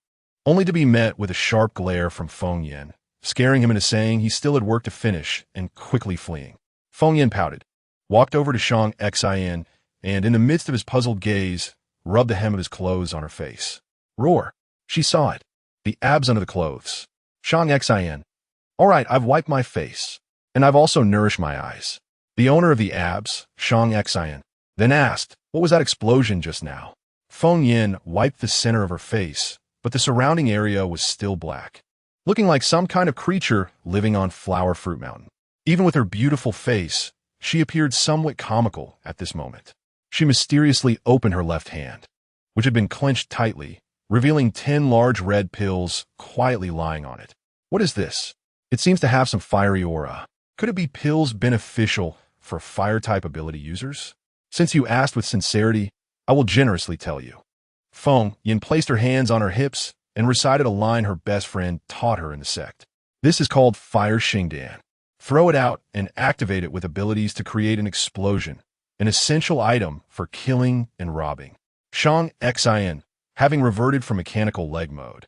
only to be met with a sharp glare from Feng Yin, scaring him into saying he still had work to finish and quickly fleeing. Feng Yin pouted, walked over to Shang Xin, and in the midst of his puzzled gaze, rubbed the hem of his clothes on her face. Roar! She saw it. The abs under the clothes. Shang Xin. All right, I've wiped my face, and I've also nourished my eyes. The owner of the abs, Shang Xin, then asked, "What was that explosion just now?" Feng Yin wiped the center of her face, but the surrounding area was still black, looking like some kind of creature living on Flower Fruit Mountain. Even with her beautiful face, she appeared somewhat comical at this moment. She mysteriously opened her left hand, which had been clenched tightly, revealing 10 large red pills quietly lying on it. "What is this? It seems to have some fiery aura. Could it be pills beneficial for fire-type ability users? Since you asked with sincerity, I will generously tell you." Feng Yin placed her hands on her hips and recited a line her best friend taught her in the sect. "This is called Fire Xingdan. Throw it out and activate it with abilities to create an explosion, an essential item for killing and robbing." Shang Xin, having reverted from mechanical leg mode,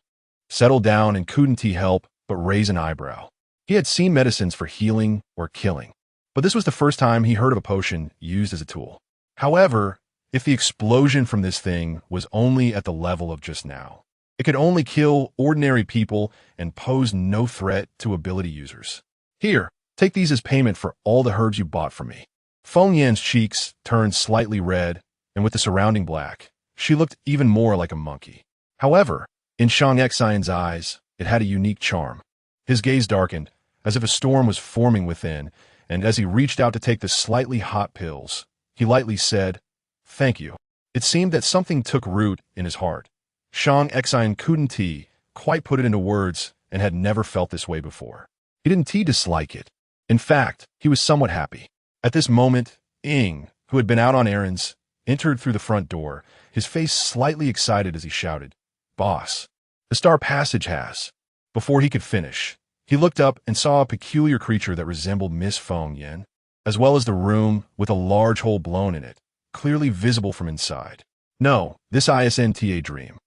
settled down and couldn't help but raise an eyebrow. He had seen medicines for healing or killing, but this was the first time he heard of a potion used as a tool. However, if the explosion from this thing was only at the level of just now, it could only kill ordinary people and pose no threat to ability users. "Here, take these as payment for all the herbs you bought from me." Feng Yan's cheeks turned slightly red, and with the surrounding black, she looked even more like a monkey. However, in Shang Xian's eyes, it had a unique charm. His gaze darkened, as if a storm was forming within, and as he reached out to take the slightly hot pills, he lightly said, "Thank you." It seemed that something took root in his heart. Shang Xian couldn't quite put it into words and had never felt this way before. He didn't dislike it. In fact, he was somewhat happy. At this moment, Ying, who had been out on errands, entered through the front door, his face slightly excited as he shouted, "Boss, the Star Passage has." Before he could finish, he looked up and saw a peculiar creature that resembled Miss Feng Yin, as well as the room with a large hole blown in it, clearly visible from inside. No, this isn't a dream.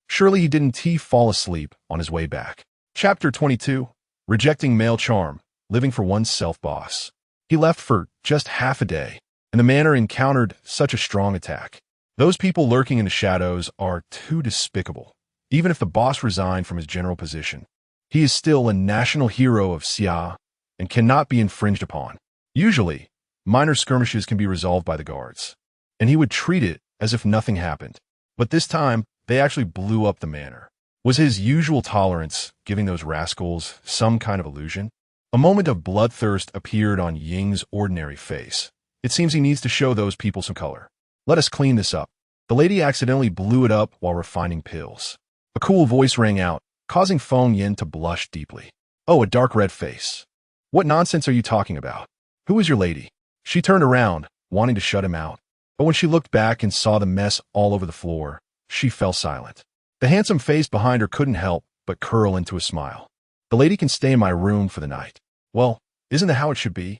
Surely he didn't fall asleep on his way back. Chapter 22, Rejecting Male Charm, Living for Oneself Boss. He left for just half a day, and the manor encountered such a strong attack. Those people lurking in the shadows are too despicable. Even if the boss resigned from his general position, he is still a national hero of Xia and cannot be infringed upon. Usually, minor skirmishes can be resolved by the guards, and he would treat it as if nothing happened. But this time, they actually blew up the manor. Was his usual tolerance giving those rascals some kind of illusion? A moment of bloodthirst appeared on Ying's ordinary face. It seems he needs to show those people some color. "Let us clean this up." The lady accidentally blew it up while refining pills. A cool voice rang out, causing Feng Yin to blush deeply. "Oh, a dark red face. What nonsense are you talking about? Who is your lady?" She turned around, wanting to shut him out. But when she looked back and saw the mess all over the floor, she fell silent. The handsome face behind her couldn't help but curl into a smile. "The lady can stay in my room for the night." "Well, isn't that how it should be?"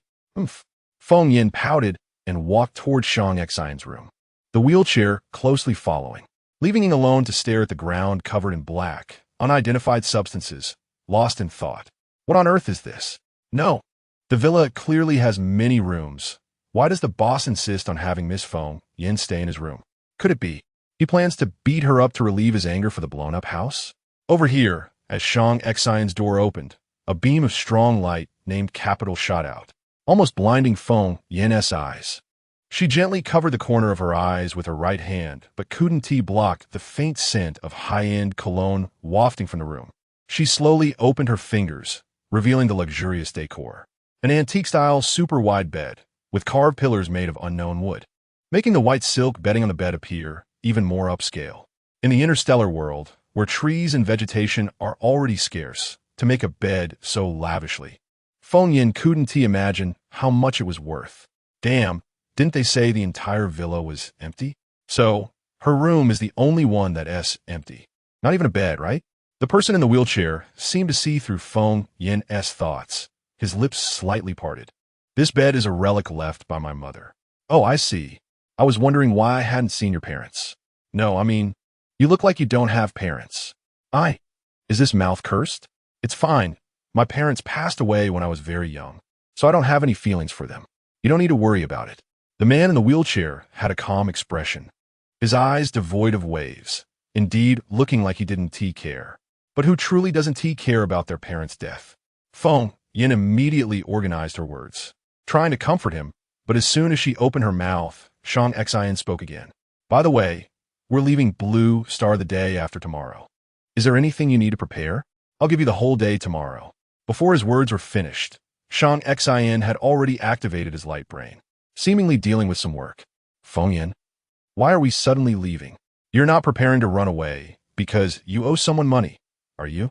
Feng Yin pouted and walked toward Shang Xian's room, the wheelchair closely following, leaving him alone to stare at the ground covered in black, unidentified substances, lost in thought. What on earth is this? No. The villa clearly has many rooms. Why does the boss insist on having Miss Feng Yin stay in his room? Could it be he plans to beat her up to relieve his anger for the blown-up house? Over here, as Shang Xian's door opened, a beam of strong light named Capital shot out, almost blinding Feng Yin's eyes. She gently covered the corner of her eyes with her right hand, but couldn't block the faint scent of high-end cologne wafting from the room. She slowly opened her fingers, revealing the luxurious decor. An antique-style super-wide bed, with carved pillars made of unknown wood, making the white silk bedding on the bed appear even more upscale. In the interstellar world, where trees and vegetation are already scarce, to make a bed so lavishly, Feng Yin couldn't imagine how much it was worth. Damn, didn't they say the entire villa was empty? So, her room is the only one that's empty. Not even a bed, right? The person in the wheelchair seemed to see through Feng Yin's thoughts, his lips slightly parted. "This bed is a relic left by my mother." "Oh, I see. I was wondering why I hadn't seen your parents." "No, I mean, you look like you don't have parents." Is this mouth cursed?" "It's fine. My parents passed away when I was very young, so I don't have any feelings for them. You don't need to worry about it." The man in the wheelchair had a calm expression, his eyes devoid of waves, indeed looking like he didn't care. But who truly doesn't care about their parents' death? Feng Yin immediately organized her words, trying to comfort him, but as soon as she opened her mouth, Shang Xin spoke again. By the way, we're leaving Blue Star the day after tomorrow. Is there anything you need to prepare? I'll give you the whole day tomorrow. Before his words were finished, Shang Xin had already activated his light brain, seemingly dealing with some work. Fengyan, why are we suddenly leaving? You're not preparing to run away because you owe someone money, are you?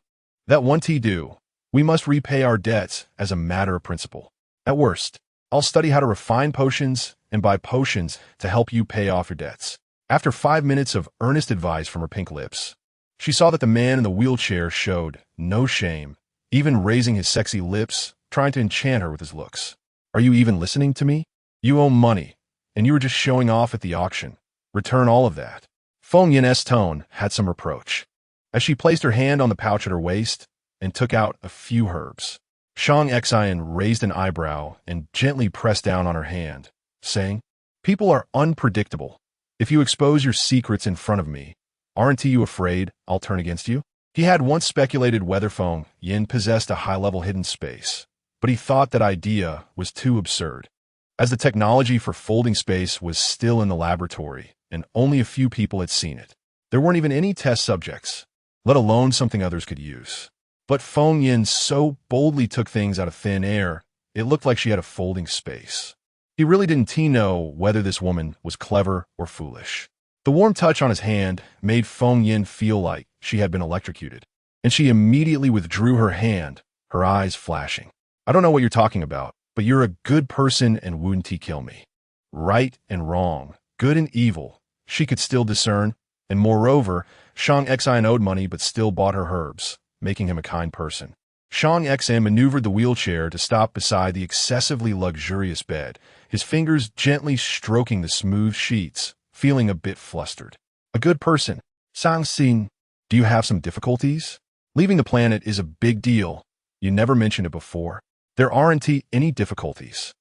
That won't do. We must repay our debts as a matter of principle. At worst, I'll study how to refine potions and buy potions to help you pay off your debts. After 5 minutes of earnest advice from her pink lips, she saw that the man in the wheelchair showed no shame, even raising his sexy lips, trying to enchant her with his looks. Are you even listening to me? You owe money, and you were just showing off at the auction. Return all of that. Feng Yin's tone had some reproach, as she placed her hand on the pouch at her waist and took out a few herbs. Shang Xin raised an eyebrow and gently pressed down on her hand, saying, "People are unpredictable. If you expose your secrets in front of me, aren't you afraid I'll turn against you?" He had once speculated whether Feng Yin possessed a high-level hidden space, but he thought that idea was too absurd, as the technology for folding space was still in the laboratory and only a few people had seen it. There weren't even any test subjects, let alone something others could use. But Feng Yin so boldly took things out of thin air, it looked like she had a folding space. He really didn't know whether this woman was clever or foolish. The warm touch on his hand made Feng Yin feel like she had been electrocuted, and she immediately withdrew her hand, her eyes flashing. "I don't know what you're talking about, but you're a good person and wouldn't kill me." Right and wrong, good and evil, she could still discern, and moreover, Shang Xin owed money but still bought her herbs, making him a kind person. Shang Xin maneuvered the wheelchair to stop beside the excessively luxurious bed, his fingers gently stroking the smooth sheets, feeling a bit flustered. "A good person. Sang Xin, do you have some difficulties? Leaving the planet is a big deal. You never mentioned it before." "There aren't any difficulties.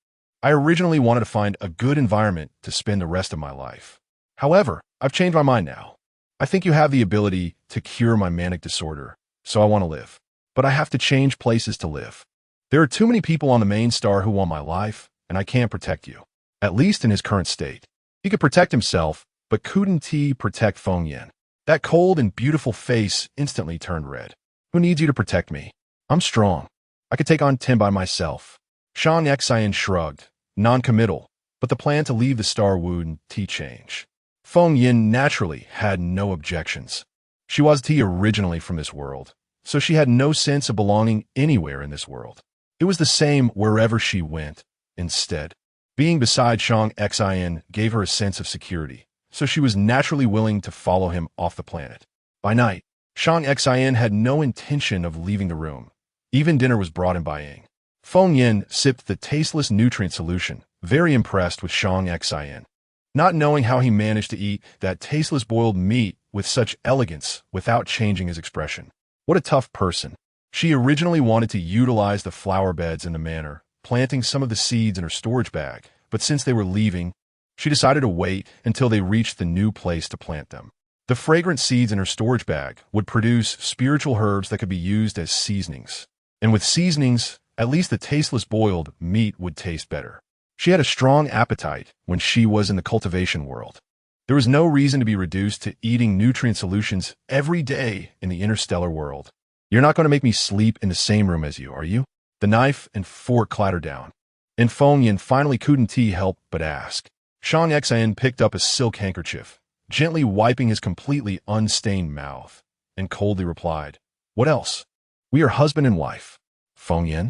I originally wanted to find a good environment to spend the rest of my life. However, I've changed my mind now. I think you have the ability to cure my manic disorder, so I want to live. But I have to change places to live. There are too many people on the main star who want my life, and I can't protect you. At least in his current state. He could protect himself, but couldn't he protect Feng Yin? That cold and beautiful face instantly turned red. "Who needs you to protect me? I'm strong. I could take on 10 by myself." Shang Xin shrugged, non-committal, but the plan to leave the star wouldn't change. Feng Yin naturally had no objections. She was originally from this world, so she had no sense of belonging anywhere in this world. It was the same wherever she went. Instead, being beside Shang Xin gave her a sense of security, so she was naturally willing to follow him off the planet. By night, Shang Xin had no intention of leaving the room. Even dinner was brought in by Ying. Feng Yin sipped the tasteless nutrient solution, very impressed with Shang Xin. Not knowing how he managed to eat that tasteless boiled meat with such elegance without changing his expression. What a tough person. She originally wanted to utilize the flower beds in the manor, planting some of the seeds in her storage bag, but since they were leaving, she decided to wait until they reached the new place to plant them. The fragrant seeds in her storage bag would produce spiritual herbs that could be used as seasonings. And with seasonings, at least the tasteless boiled meat would taste better. She had a strong appetite when she was in the cultivation world. There was no reason to be reduced to eating nutrient solutions every day in the interstellar world. "You're not going to make me sleep in the same room as you, are you?" The knife and fork clattered down, and Feng Yin finally couldn't help but ask. Shang Xin picked up a silk handkerchief, gently wiping his completely unstained mouth, and coldly replied, "What else? We are husband and wife." "Feng Yin,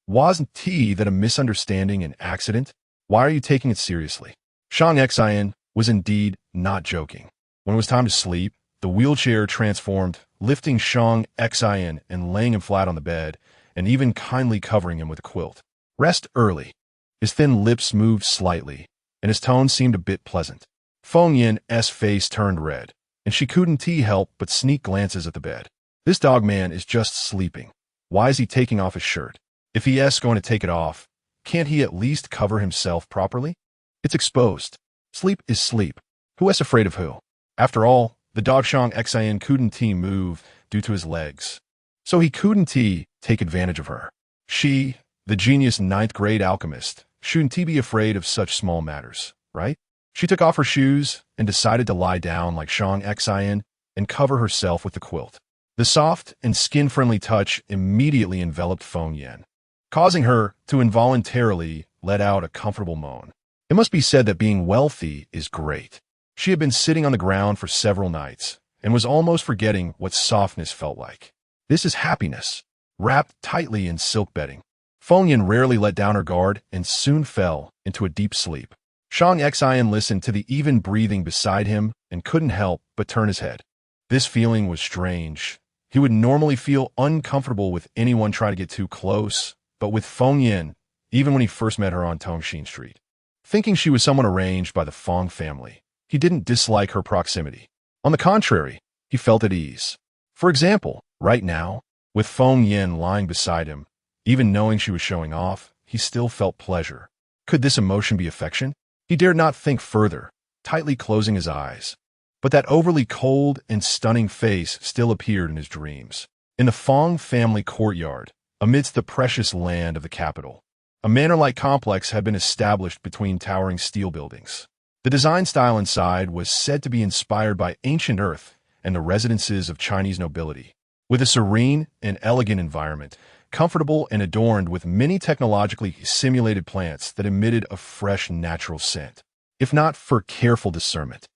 wasn't that a misunderstanding and accident? Why are you taking it seriously?" Shang Xin was indeed not joking. When it was time to sleep, the wheelchair transformed, lifting Shang Xin and laying him flat on the bed, and even kindly covering him with a quilt. "Rest early." His thin lips moved slightly, and his tone seemed a bit pleasant. Feng Yin's face turned red, and she couldn't help but sneak glances at the bed. This dog man is just sleeping. Why is he taking off his shirt? If he is going to take it off, can't he at least cover himself properly? It's exposed. Sleep is sleep. Who is afraid of who? After all, the dog Shang Xin couldn't move due to his legs, so he couldn't take advantage of her. She, the genius ninth-grade alchemist, shouldn't be afraid of such small matters, right? She took off her shoes and decided to lie down like Shang Xian and cover herself with the quilt. The soft and skin-friendly touch immediately enveloped Feng Yan, causing her to involuntarily let out a comfortable moan. It must be said that being wealthy is great. She had been sitting on the ground for several nights and was almost forgetting what softness felt like. This is happiness, wrapped tightly in silk bedding. Feng Yan rarely let down her guard and soon fell into a deep sleep. Shang Xian listened to the even breathing beside him and couldn't help but turn his head. This feeling was strange. He would normally feel uncomfortable with anyone trying to get too close, but with Feng Yan, even when he first met her on Tongxin Street. Thinking she was someone arranged by the Fong family, he didn't dislike her proximity. On the contrary, he felt at ease. For example, right now, with Feng Yan lying beside him, even knowing she was showing off, he still felt pleasure. Could this emotion be affection? He dared not think further, tightly closing his eyes. But that overly cold and stunning face still appeared in his dreams. In the Fong family courtyard, amidst the precious land of the capital, a manor-like complex had been established between towering steel buildings. The design style inside was said to be inspired by ancient Earth and the residences of Chinese nobility. With a serene and elegant environment, comfortable and adorned with many technologically simulated plants that emitted a fresh natural scent. If not for careful discernment,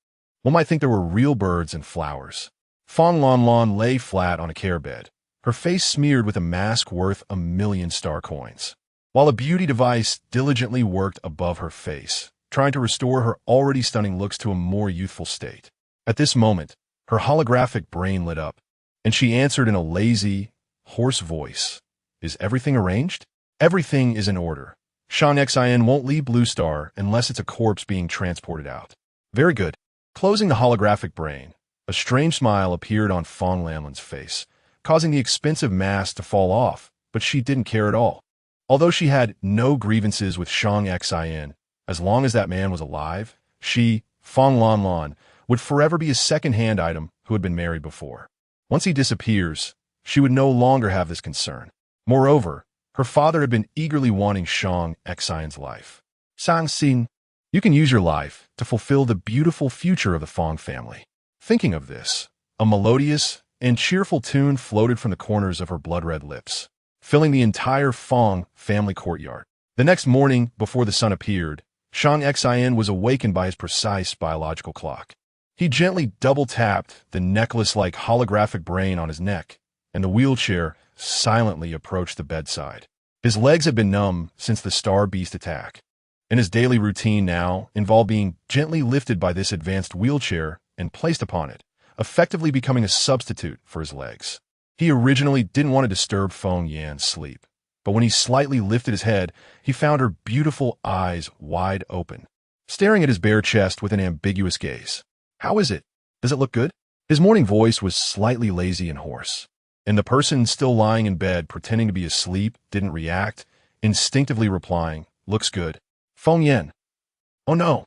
one might think there were real birds and flowers. Fong Lanlan lay flat on a care bed, her face smeared with a mask worth 1,000,000 star coins, while a beauty device diligently worked above her face, trying to restore her already stunning looks to a more youthful state. At this moment, her holographic brain lit up, and she answered in a lazy, hoarse voice. Is everything arranged? Everything is in order. Shang Xian won't leave Blue Star unless it's a corpse being transported out. Very good. Closing the holographic brain, a strange smile appeared on Fong Lanlan's face, causing the expensive mask to fall off, but she didn't care at all. Although she had no grievances with Shang Xian, as long as that man was alive, she, Fong Lanlan, would forever be a second-hand item who had been married before. Once he disappears, she would no longer have this concern. Moreover, her father had been eagerly wanting Shang Xian's life. Sang Xin, you can use your life to fulfill the beautiful future of the Fong family. Thinking of this, a melodious and cheerful tune floated from the corners of her blood-red lips, filling the entire Fong family courtyard. The next morning, before the sun appeared, Shang Xian was awakened by his precise biological clock. He gently double-tapped the necklace-like holographic brain on his neck, and the wheelchair silently approached the bedside. His legs had been numb since the Star Beast attack, and his daily routine now involved being gently lifted by this advanced wheelchair and placed upon it, effectively becoming a substitute for his legs. He originally didn't want to disturb Feng Yan's sleep, but when he slightly lifted his head, he found her beautiful eyes wide open, staring at his bare chest with an ambiguous gaze. How is it? Does it look good? His morning voice was slightly lazy and hoarse, and the person still lying in bed pretending to be asleep didn't react, instinctively replying, looks good. Feng Yan. Oh no.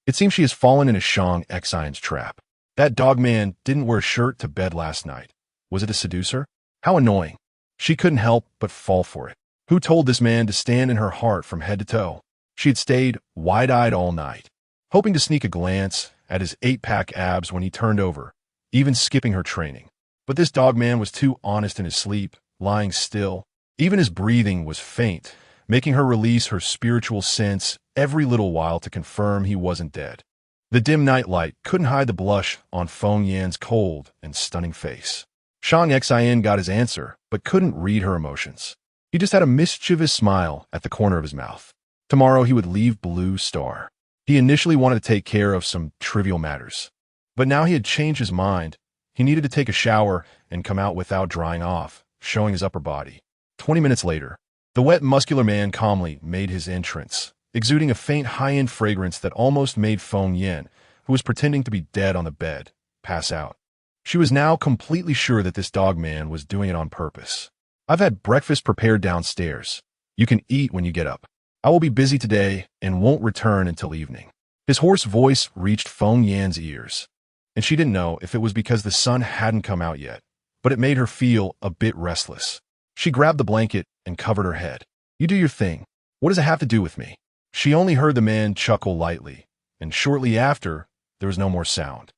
It seems she has fallen into Shang Xian's trap. That dog man didn't wear a shirt to bed last night. Was it a seducer? How annoying. She couldn't help but fall for it. Who told this man to stand in her heart from head to toe? She had stayed wide-eyed all night, hoping to sneak a glance at his 8-pack abs when he turned over, even skipping her training. But this dog man was too honest in his sleep, lying still. Even his breathing was faint, making her release her spiritual sense every little while to confirm he wasn't dead. The dim night light couldn't hide the blush on Feng Yan's cold and stunning face. Shang Xian got his answer, but couldn't read her emotions. He just had a mischievous smile at the corner of his mouth. Tomorrow he would leave Blue Star. He initially wanted to take care of some trivial matters, but now he had changed his mind. He needed to take a shower and come out without drying off, showing his upper body. 20 minutes later, the wet, muscular man calmly made his entrance, exuding a faint high-end fragrance that almost made Feng Yan, who was pretending to be dead on the bed, pass out. She was now completely sure that this dog man was doing it on purpose. I've had breakfast prepared downstairs. You can eat when you get up. I will be busy today and won't return until evening. His hoarse voice reached Feng Yan's ears, and she didn't know if it was because the sun hadn't come out yet, but it made her feel a bit restless. She grabbed the blanket and covered her head. You do your thing. What does it have to do with me? She only heard the man chuckle lightly, and shortly after, there was no more sound.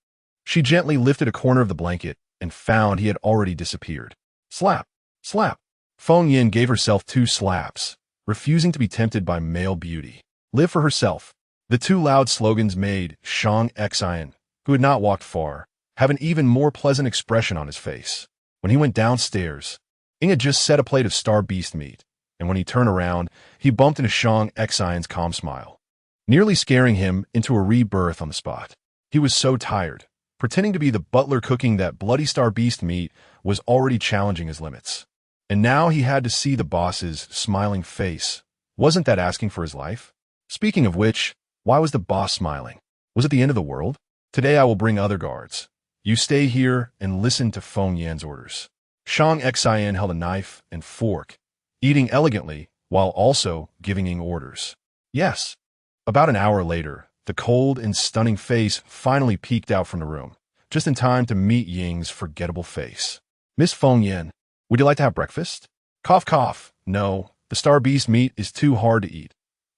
She gently lifted a corner of the blanket and found he had already disappeared. Slap! Slap! Feng Yin gave herself 2 slaps, refusing to be tempted by male beauty. Live for herself. The 2 loud slogans made Shang Xian, who had not walked far, have an even more pleasant expression on his face. When he went downstairs, Ing had just set a plate of star beast meat, and when he turned around, he bumped into Shang Xian's calm smile, nearly scaring him into a rebirth on the spot. He was so tired. Pretending to be the butler cooking that bloody star beast meat was already challenging his limits. And now he had to see the boss's smiling face. Wasn't that asking for his life? Speaking of which, why was the boss smiling? Was it the end of the world? Today I will bring other guards. You stay here and listen to Feng Yan's orders. Shang Xian held a knife and fork, eating elegantly while also giving Ing orders. Yes. About an hour later, the cold and stunning face finally peeked out from the room, just in time to meet Ying's forgettable face. Miss Feng Yan, would you like to have breakfast? Cough, cough. No, the star beast meat is too hard to eat.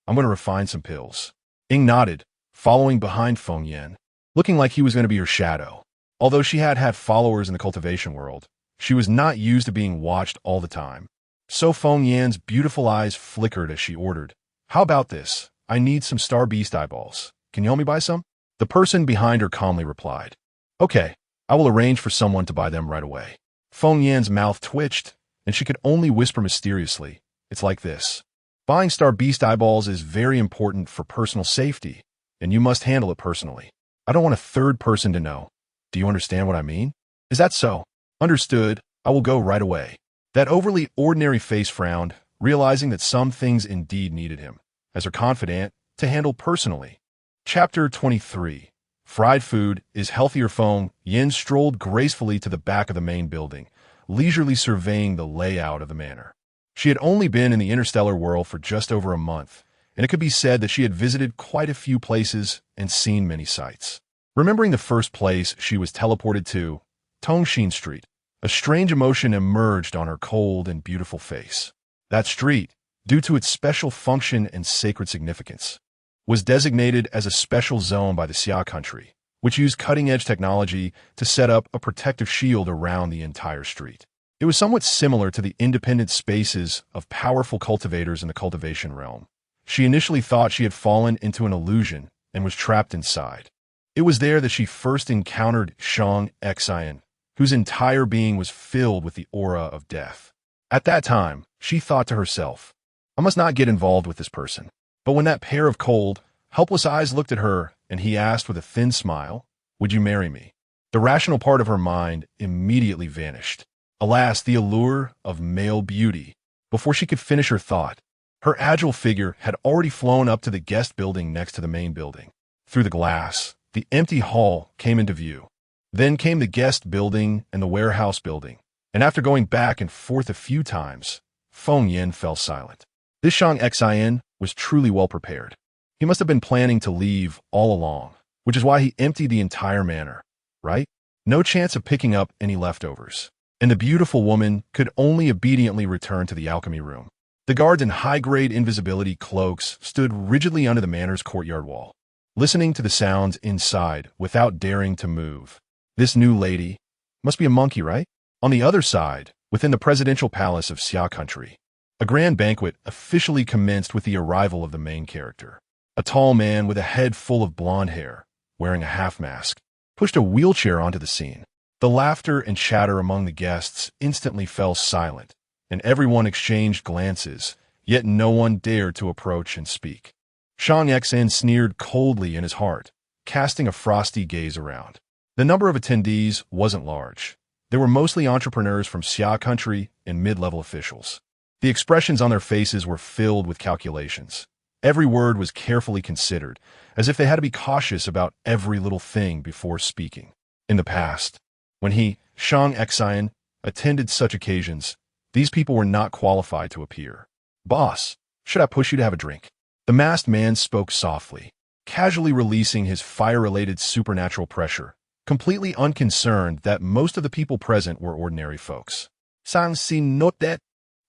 I'm going to refine some pills. Ing nodded, following behind Feng Yan, looking like he was going to be her shadow. Although she had had followers in the cultivation world, she was not used to being watched all the time. So Feng Yan's beautiful eyes flickered as she ordered, "How about this? I need some star beast eyeballs. Can you help me buy some?" The person behind her calmly replied, "Okay, I will arrange for someone to buy them right away." Feng Yan's mouth twitched, and she could only whisper mysteriously, "It's like this. Buying star beast eyeballs is very important for personal safety, and you must handle it personally. I don't want a third person to know. Do you understand what I mean? Is that so? Understood. I will go right away." That overly ordinary face frowned, realizing that some things indeed needed him, as her confidant, to handle personally. Chapter 23. Fried food is healthier. Feng Yin strolled gracefully to the back of the main building, leisurely surveying the layout of the manor. She had only been in the interstellar world for just over a month, and it could be said that she had visited quite a few places and seen many sights. Remembering the first place she was teleported to, Tongshin Street, a strange emotion emerged on her cold and beautiful face. That street, due to its special function and sacred significance, was designated as a special zone by the Xia country, which used cutting-edge technology to set up a protective shield around the entire street. It was somewhat similar to the independent spaces of powerful cultivators in the cultivation realm. She initially thought she had fallen into an illusion and was trapped inside. It was there that she first encountered Shang Xian, whose entire being was filled with the aura of death. At that time, she thought to herself, "I must not get involved with this person." But when that pair of cold, helpless eyes looked at her and he asked with a thin smile, "Would you marry me?" The rational part of her mind immediately vanished. Alas, the allure of male beauty. Before she could finish her thought, her agile figure had already flown up to the guest building next to the main building. Through the glass, the empty hall came into view. Then came the guest building and the warehouse building, and after going back and forth a few times, Feng Yin fell silent. This Shang Xian was truly well prepared. He must have been planning to leave all along, which is why he emptied the entire manor, right? No chance of picking up any leftovers. And the beautiful woman could only obediently return to the alchemy room. The guards in high-grade invisibility cloaks stood rigidly under the manor's courtyard wall, listening to the sounds inside without daring to move. This new lady must be a monkey, right? On the other side, within the presidential palace of Xia country, a grand banquet officially commenced with the arrival of the main character. A tall man with a head full of blonde hair, wearing a half-mask, pushed a wheelchair onto the scene. The laughter and chatter among the guests instantly fell silent, and everyone exchanged glances, yet no one dared to approach and speak. Shang Xian sneered coldly in his heart, casting a frosty gaze around. The number of attendees wasn't large. There were mostly entrepreneurs from Xia country and mid-level officials. The expressions on their faces were filled with calculations. Every word was carefully considered, as if they had to be cautious about every little thing before speaking. In the past, when he, Shang Xian, attended such occasions, these people were not qualified to appear. "Boss, should I push you to have a drink?" The masked man spoke softly, casually releasing his fire-related supernatural pressure, completely unconcerned that most of the people present were ordinary folks. Sang sin not that,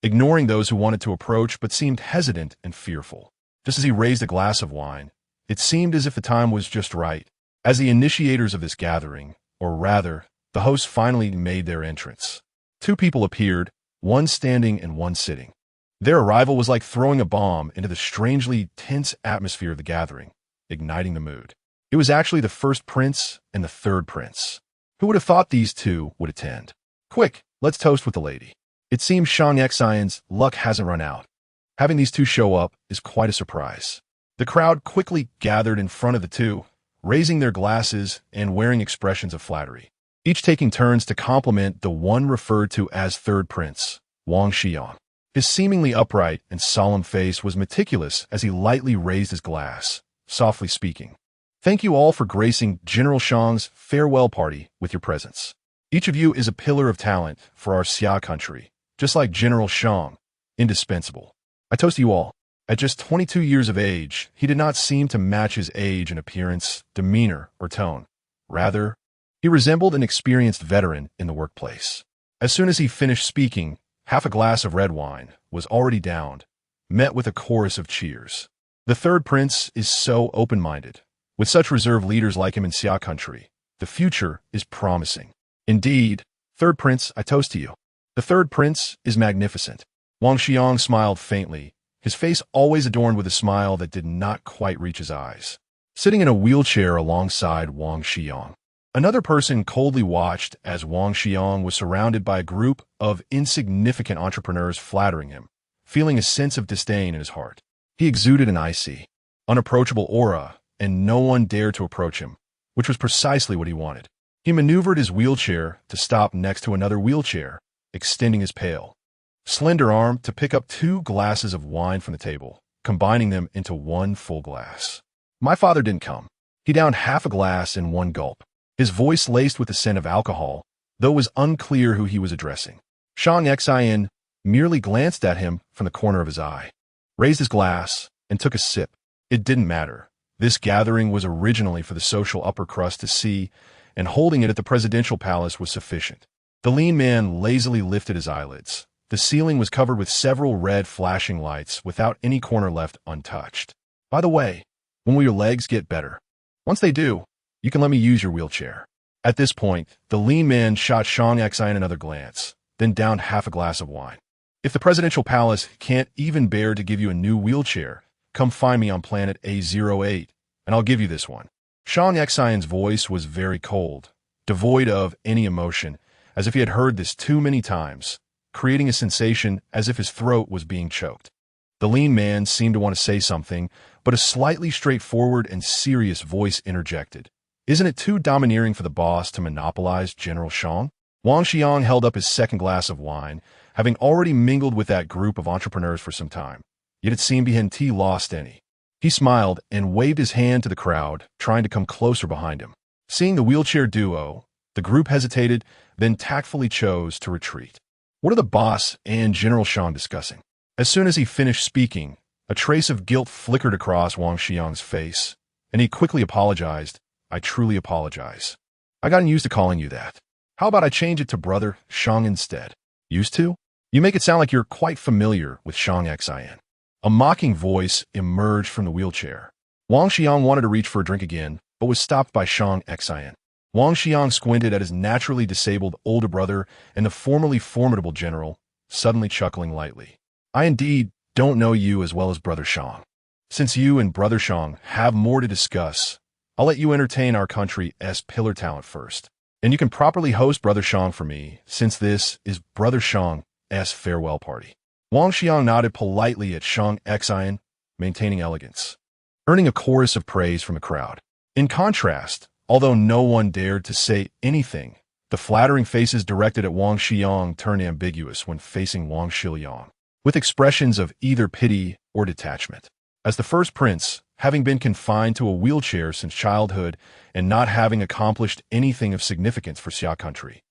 ignoring those who wanted to approach but seemed hesitant and fearful. Just as he raised a glass of wine, It seemed as if the time was just right. As the initiators of this gathering, or rather, the hosts finally made their entrance. Two people appeared, one standing and one sitting. Their arrival was like throwing a bomb into the strangely tense atmosphere of the gathering, igniting the mood. It was actually the first prince and the third prince. Who would have thought these two would attend? Quick, let's toast with the lady. It seems Shang Xian's luck hasn't run out. Having these two show up is quite a surprise. The crowd quickly gathered in front of the two, raising their glasses and wearing expressions of flattery, each taking turns to compliment the one referred to as third prince, Wang Xiang. His seemingly upright and solemn face was meticulous as he lightly raised his glass, softly speaking. Thank you all for gracing General Shang's farewell party with your presence. Each of you is a pillar of talent for our Xia country, just like General Shang, indispensable. I toast you all. At just 22 years of age, he did not seem to match his age in appearance, demeanor, or tone. Rather, he resembled an experienced veteran in the workplace. As soon as he finished speaking, half a glass of red wine was already downed, met with a chorus of cheers. The third prince is so open-minded. With such reserved leaders like him in Xia country, the future is promising. Indeed, third prince, I toast to you. The third prince is magnificent. Wang Xiang smiled faintly, his face always adorned with a smile that did not quite reach his eyes. Sitting in a wheelchair alongside Wang Xiang, another person coldly watched as Wang Xiang was surrounded by a group of insignificant entrepreneurs flattering him, feeling a sense of disdain in his heart. He exuded an icy, unapproachable aura, and no one dared to approach him, which was precisely what he wanted. He maneuvered his wheelchair to stop next to another wheelchair, extending his pale, slender arm to pick up 2 glasses of wine from the table, combining them into 1 full glass. My father didn't come. He downed half a glass in 1 gulp, his voice laced with the scent of alcohol, though it was unclear who he was addressing. Shang Xian merely glanced at him from the corner of his eye, raised his glass, and took a sip. It didn't matter. This gathering was originally for the social upper crust to see, and holding it at the presidential palace was sufficient. The lean man lazily lifted his eyelids. The ceiling was covered with several red flashing lights without any corner left untouched. By the way, when will your legs get better? Once they do, you can let me use your wheelchair. At this point, the lean man shot Shang Xian another glance, then downed half a glass of wine. If the presidential palace can't even bear to give you a new wheelchair, come find me on planet A08, and I'll give you this one. Shang Xian's voice was very cold, devoid of any emotion, as if he had heard this too many times, creating a sensation as if his throat was being choked. The lean man seemed to want to say something, but a slightly straightforward and serious voice interjected. Isn't it too domineering for the boss to monopolize General Shang? Wang Xiang held up his second glass of wine, having already mingled with that group of entrepreneurs for some time. Yet it seemed he hadn't lost any. He smiled and waved his hand to the crowd, trying to come closer behind him. Seeing the wheelchair duo, the group hesitated, then tactfully chose to retreat. What are the boss and General Shang discussing? As soon as he finished speaking, a trace of guilt flickered across Wang Xiang's face, and he quickly apologized. I truly apologize. I gotten used to calling you that. How about I change it to Brother Shang instead? Used to? You make it sound like you're quite familiar with Shang Xian. A mocking voice emerged from the wheelchair. Wang Xiang wanted to reach for a drink again, but was stopped by Shang Xian. Wang Xiang squinted at his naturally disabled older brother and the formerly formidable general, suddenly chuckling lightly. I indeed don't know you as well as Brother Shang. Since you and Brother Shang have more to discuss, I'll let you entertain our country's pillar talent first. And you can properly host Brother Shang for me, since this is Brother Shang's farewell party. Wang Xiang nodded politely at Shang Xian, maintaining elegance, earning a chorus of praise from the crowd. In contrast, although no one dared to say anything, the flattering faces directed at Wang Xiang turned ambiguous when facing Wang Xiang, with expressions of either pity or detachment. As the first prince, having been confined to a wheelchair since childhood and not having accomplished anything of significance for Xia country,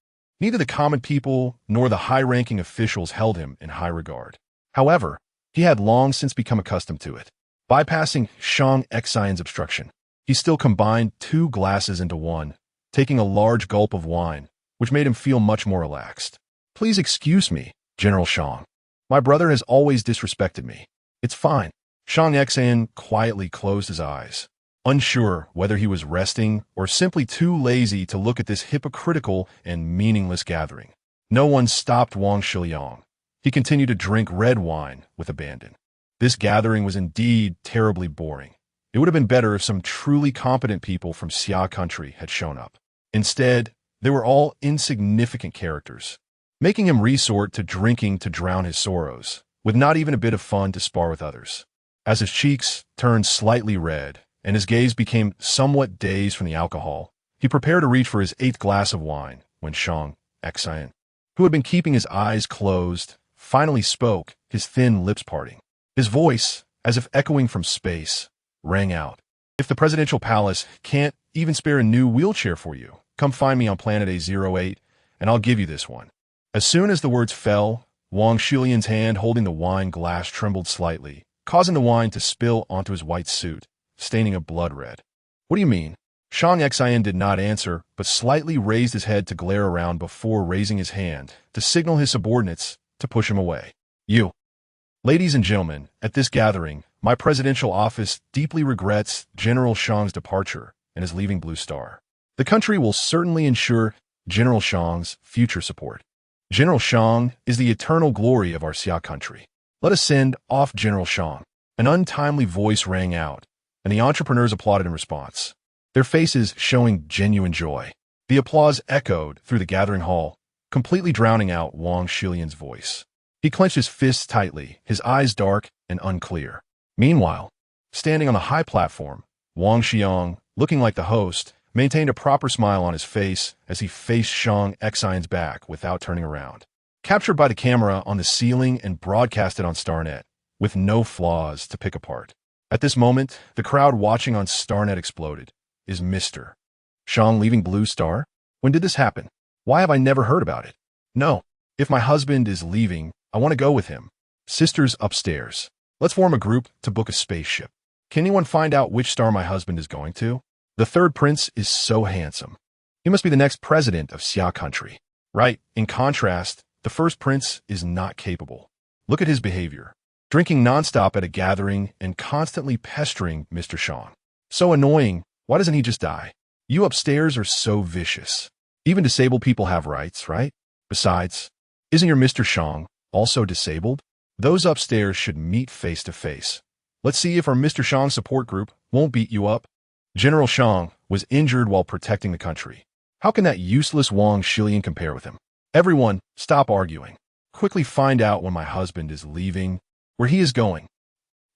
neither the common people nor the high-ranking officials held him in high regard. However, he had long since become accustomed to it. Bypassing Shang Xian's obstruction, he still combined 2 glasses into 1, taking a large gulp of wine, which made him feel much more relaxed. Please excuse me, General Shang. My brother has always disrespected me. It's fine. Shang Xian quietly closed his eyes, unsure whether he was resting or simply too lazy to look at this hypocritical and meaningless gathering. No one stopped Wang Shiliang. He continued to drink red wine with abandon. This gathering was indeed terribly boring. It would have been better if some truly competent people from Xia country had shown up. Instead, they were all insignificant characters, making him resort to drinking to drown his sorrows, with not even a bit of fun to spar with others. As his cheeks turned slightly red and his gaze became somewhat dazed from the alcohol, he prepared to reach for his 8th glass of wine when Shang Xian, who had been keeping his eyes closed, finally spoke, his thin lips parting. His voice, as if echoing from space, rang out. "If the presidential palace can't even spare a new wheelchair for you, come find me on planet A08, and I'll give you this one." As soon as the words fell, Wang Shilian's hand holding the wine glass trembled slightly, causing the wine to spill onto his white suit, staining it blood red. "What do you mean?" Shang Xian did not answer, but slightly raised his head to glare around before raising his hand to signal his subordinates to push him away. "You." "Ladies and gentlemen, at this gathering, my presidential office deeply regrets General Shang's departure and is leaving Blue Star. The country will certainly ensure General Shang's future support. General Shang is the eternal glory of our Xia country. Let us send off General Shang." An untimely voice rang out, and the entrepreneurs applauded in response, their faces showing genuine joy. The applause echoed through the gathering hall, completely drowning out Wang Shilian's voice. He clenched his fists tightly, his eyes dark and unclear. Meanwhile, standing on the high platform, Wang Xiang, looking like the host, maintained a proper smile on his face as he faced Shang Xian's back without turning around. Captured by the camera on the ceiling and broadcasted on StarNet, with no flaws to pick apart. At this moment, the crowd watching on StarNet exploded. Is Mr. Shang leaving Blue Star? When did this happen? Why have I never heard about it? No. If my husband is leaving, I want to go with him. Sisters upstairs. Let's form a group to book a spaceship. Can anyone find out which star my husband is going to? The third prince is so handsome. He must be the next president of Xia country. Right, in contrast, the first prince is not capable. Look at his behavior. Drinking nonstop at a gathering and constantly pestering Mr. Shang. So annoying, why doesn't he just die? You upstairs are so vicious. Even disabled people have rights, right? Besides, isn't your Mr. Shang also disabled? Those upstairs should meet face to face. Let's see if our Mr. Shang support group won't beat you up. General Shang was injured while protecting the country. How can that useless Wang Shilian compare with him? Everyone, stop arguing. Quickly find out when my husband is leaving, where he is going.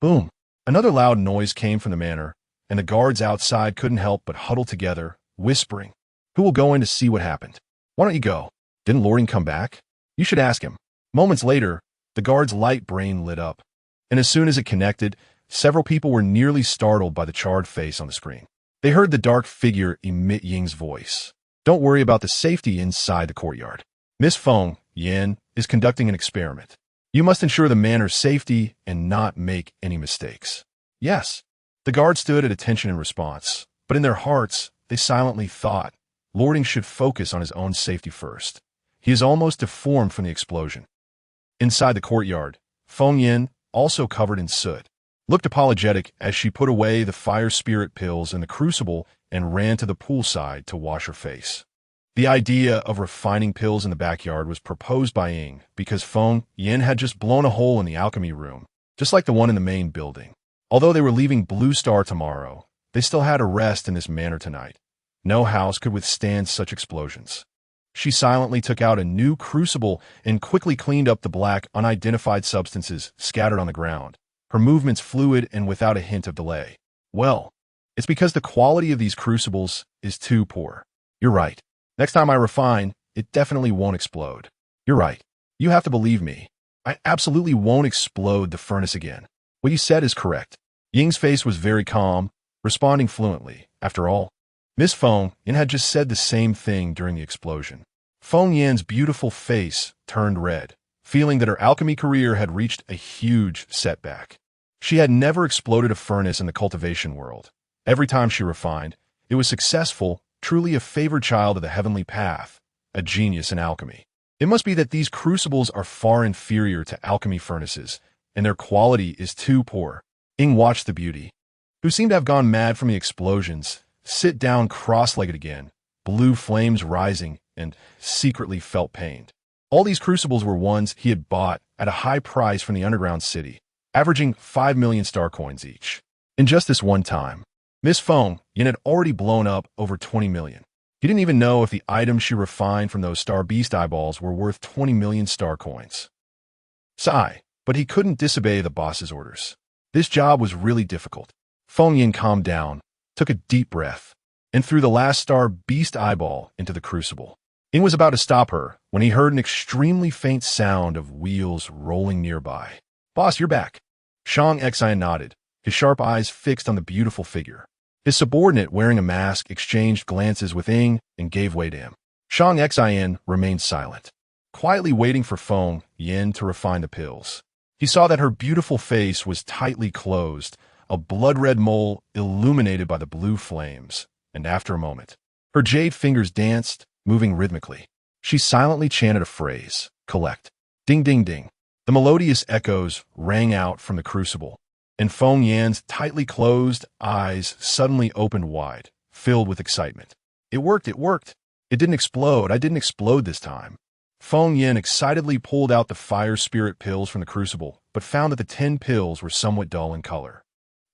Boom. Another loud noise came from the manor, and the guards outside couldn't help but huddle together, whispering, "Who will go in to see what happened? Why don't you go? Didn't Lording come back? You should ask him." Moments later, the guard's light brain lit up, and as soon as it connected, several people were nearly startled by the charred face on the screen. They heard the dark figure emit Ying's voice. "Don't worry about the safety inside the courtyard. Miss Feng Yan is conducting an experiment. You must ensure the manor's safety and not make any mistakes." Yes. The guards stood at attention in response, but in their hearts, they silently thought, Lording should focus on his own safety first. He is almost deformed from the explosion. Inside the courtyard, Feng Yan, also covered in soot, looked apologetic as she put away the fire spirit pills in the crucible and ran to the poolside to wash her face. The idea of refining pills in the backyard was proposed by Ying because Feng Yan had just blown a hole in the alchemy room, just like the one in the main building. Although they were leaving Blue Star tomorrow, they still had to rest in this manor tonight. No house could withstand such explosions. She silently took out a new crucible and quickly cleaned up the black, unidentified substances scattered on the ground, her movements fluid and without a hint of delay. Well, it's because the quality of these crucibles is too poor. You're right. Next time I refine, it definitely won't explode. You're right. You have to believe me. I absolutely won't explode the furnace again. What you said is correct. Ying's face was very calm, responding fluently. After all, Miss Feng Yan had just said the same thing during the explosion. Feng Yan's beautiful face turned red, feeling that her alchemy career had reached a huge setback. She had never exploded a furnace in the cultivation world. Every time she refined, it was successful, truly a favored child of the heavenly path, a genius in alchemy. It must be that these crucibles are far inferior to alchemy furnaces, and their quality is too poor. Ying watched the beauty, who seemed to have gone mad from the explosions, sit down cross-legged again, blue flames rising, and secretly felt pained. All these crucibles were ones he had bought at a high price from the underground city, averaging 5 million star coins each. In just this one time, Miss Feng Yin had already blown up over 20 million. He didn't even know if the items she refined from those star beast eyeballs were worth 20 million star coins. Sigh, but he couldn't disobey the boss's orders. This job was really difficult. Feng Yin calmed down, took a deep breath, and threw the last star beast eyeball into the crucible. Yin was about to stop her when he heard an extremely faint sound of wheels rolling nearby. "Boss, you're back." Shang Xian nodded, his sharp eyes fixed on the beautiful figure. His subordinate, wearing a mask, exchanged glances with Ying and gave way to him. Shang Xian remained silent, quietly waiting for Feng Yin to refine the pills. He saw that her beautiful face was tightly closed, a blood-red mole illuminated by the blue flames, and after a moment, her jade fingers danced, moving rhythmically. She silently chanted a phrase, "Collect." Ding, ding, ding. The melodious echoes rang out from the crucible, and Feng Yan's tightly closed eyes suddenly opened wide, filled with excitement. It worked, it worked. It didn't explode. I didn't explode this time. Feng Yan excitedly pulled out the fire spirit pills from the crucible, but found that the 10 pills were somewhat dull in color.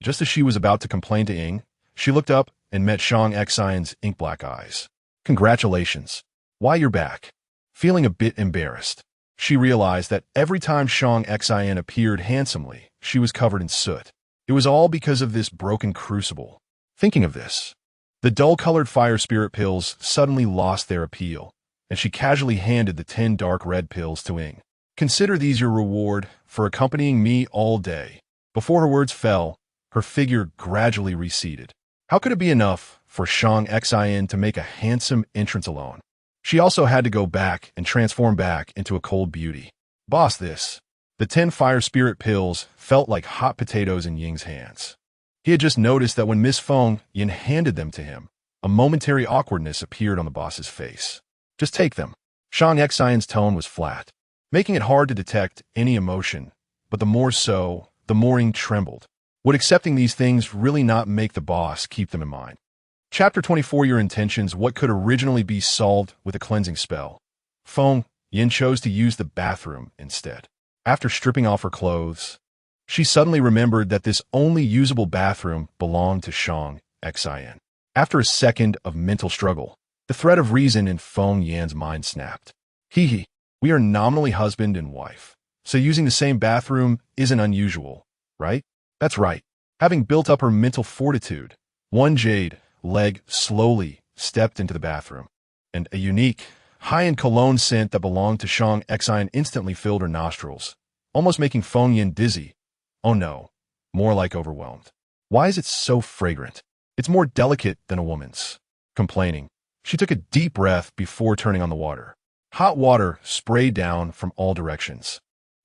Just as she was about to complain to Ying, she looked up and met Shang Xian's ink-black eyes. "Congratulations. Why, you're back." Feeling a bit embarrassed, she realized that every time Shang Xian appeared handsomely, she was covered in soot. It was all because of this broken crucible. Thinking of this, the dull-colored fire spirit pills suddenly lost their appeal, and she casually handed the 10 dark red pills to Ying. "Consider these your reward for accompanying me all day." Before her words fell, her figure gradually receded. How could it be enough for Shang Xian to make a handsome entrance alone? She also had to go back and transform back into a cold beauty. "Boss, this." The 10 fire spirit pills felt like hot potatoes in Ying's hands. He had just noticed that when Miss Feng Yin handed them to him, a momentary awkwardness appeared on the boss's face. "Just take them." Shang Xian's tone was flat, making it hard to detect any emotion, but the more so, the more Ying trembled. Would accepting these things really not make the boss keep them in mind? Chapter 24, Your Intentions. What could originally be solved with a cleansing spell? Feng Yin chose to use the bathroom instead. After stripping off her clothes, she suddenly remembered that this only usable bathroom belonged to Shang Xian. After a second of mental struggle, the thread of reason in Feng Yan's mind snapped. "Hee, we are nominally husband and wife, so using the same bathroom isn't unusual, right?" That's right. Having built up her mental fortitude, one jade leg slowly stepped into the bathroom, and a unique, high-end cologne scent that belonged to Shang Xian instantly filled her nostrils, almost making Feng Yin dizzy. Oh no, more like overwhelmed. Why is it so fragrant? It's more delicate than a woman's. Complaining, she took a deep breath before turning on the water. Hot water sprayed down from all directions,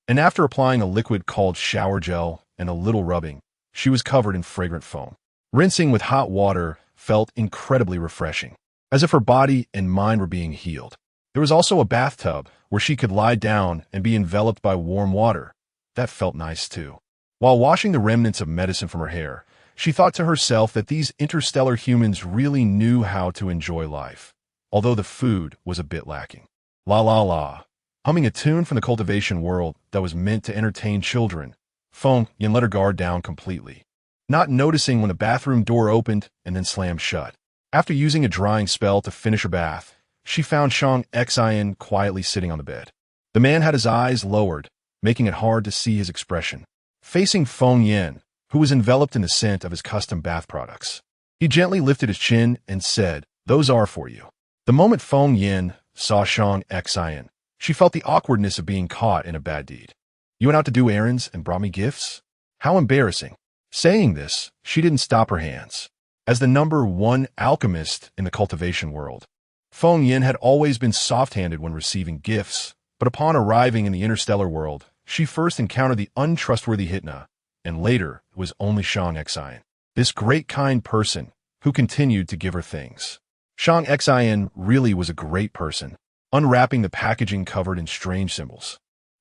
and after applying a liquid called shower gel and a little rubbing, she was covered in fragrant foam. Rinsing with hot water felt incredibly refreshing, as if her body and mind were being healed. There was also a bathtub where she could lie down and be enveloped by warm water. That felt nice too. While washing the remnants of medicine from her hair, she thought to herself that these interstellar humans really knew how to enjoy life, although the food was a bit lacking. La la la. Humming a tune from the cultivation world that was meant to entertain children, Feng Yin let her guard down completely, not noticing when the bathroom door opened and then slammed shut. After using a drying spell to finish her bath, she found Shang Xian quietly sitting on the bed. The man had his eyes lowered, making it hard to see his expression. Facing Feng Yin, who was enveloped in the scent of his custom bath products, he gently lifted his chin and said, "Those are for you." The moment Feng Yin saw Shang Xian, she felt the awkwardness of being caught in a bad deed. "You went out to do errands and brought me gifts? How embarrassing." Saying this, she didn't stop her hands. As the #1 alchemist in the cultivation world, Feng Yin had always been soft-handed when receiving gifts, but upon arriving in the interstellar world, she first encountered the untrustworthy Hitna, and later it was only Shang Xian, this great kind person who continued to give her things. Shang Xian really was a great person, unwrapping the packaging covered in strange symbols.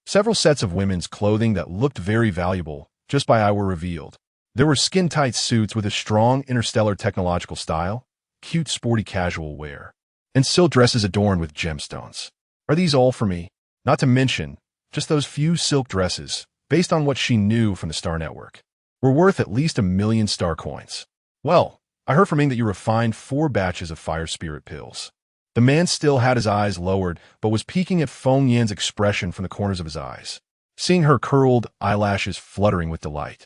Several sets of women's clothing that looked very valuable just by eye were revealed. There were skin-tight suits with a strong interstellar technological style, cute sporty casual wear, and silk dresses adorned with gemstones. Are these all for me? Not to mention, just those few silk dresses, based on what she knew from the Star Network, were worth at least 1,000,000 star coins. Well, I heard from Ming that you refined 4 batches of fire spirit pills. The man still had his eyes lowered, but was peeking at Feng Yan's expression from the corners of his eyes, seeing her curled eyelashes fluttering with delight.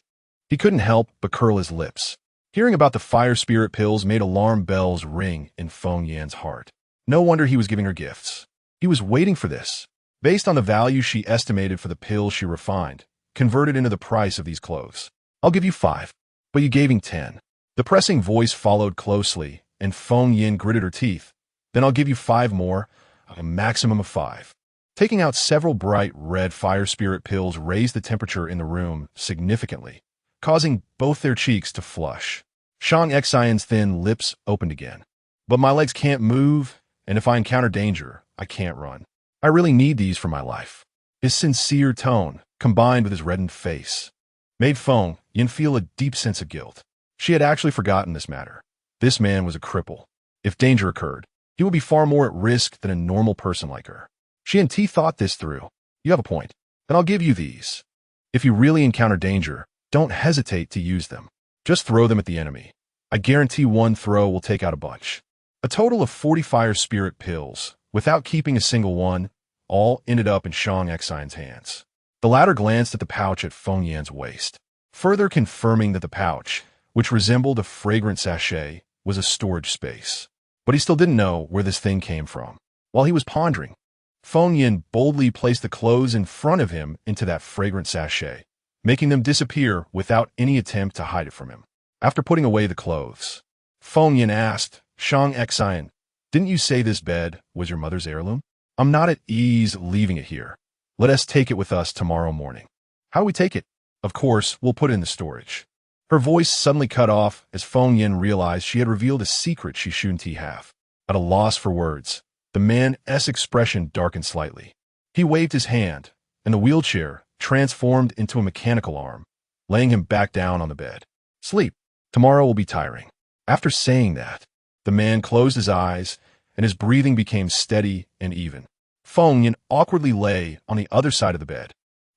He couldn't help but curl his lips. Hearing about the fire spirit pills made alarm bells ring in Feng Yan's heart. No wonder he was giving her gifts. He was waiting for this. Based on the value she estimated for the pills she refined, converted into the price of these clothes. I'll give you 5, but you gave him 10. The pressing voice followed closely, and Feng Yan gritted her teeth. Then I'll give you 5 more, a maximum of 5. Taking out several bright red fire spirit pills raised the temperature in the room significantly, causing both their cheeks to flush. Shang Xian's thin lips opened again. But my legs can't move, and if I encounter danger, I can't run. I really need these for my life. His sincere tone, combined with his reddened face, made Feng Yan feel a deep sense of guilt. She had actually forgotten this matter. This man was a cripple. If danger occurred, he would be far more at risk than a normal person like her. She and T thought this through. You have a point. Then I'll give you these. If you really encounter danger, don't hesitate to use them. Just throw them at the enemy. I guarantee one throw will take out a bunch. A total of 40 fire spirit pills, without keeping a single one, all ended up in Shang Xian's hands. The latter glanced at the pouch at Feng Yan's waist, further confirming that the pouch, which resembled a fragrant sachet, was a storage space. But he still didn't know where this thing came from. While he was pondering, Feng Yan boldly placed the clothes in front of him into that fragrant sachet, making them disappear without any attempt to hide it from him. After putting away the clothes, Feng Yan asked, Shang Xian, didn't you say this bed was your mother's heirloom? I'm not at ease leaving it here. Let us take it with us tomorrow morning. How do we take it? Of course, we'll put it in the storage. Her voice suddenly cut off as Feng Yan realized she had revealed a secret she shouldn't have. At a loss for words, the man's expression darkened slightly. He waved his hand, and the wheelchair transformed into a mechanical arm, laying him back down on the bed. Sleep. Tomorrow will be tiring. After saying that, the man closed his eyes, and his breathing became steady and even. Feng Yan awkwardly lay on the other side of the bed.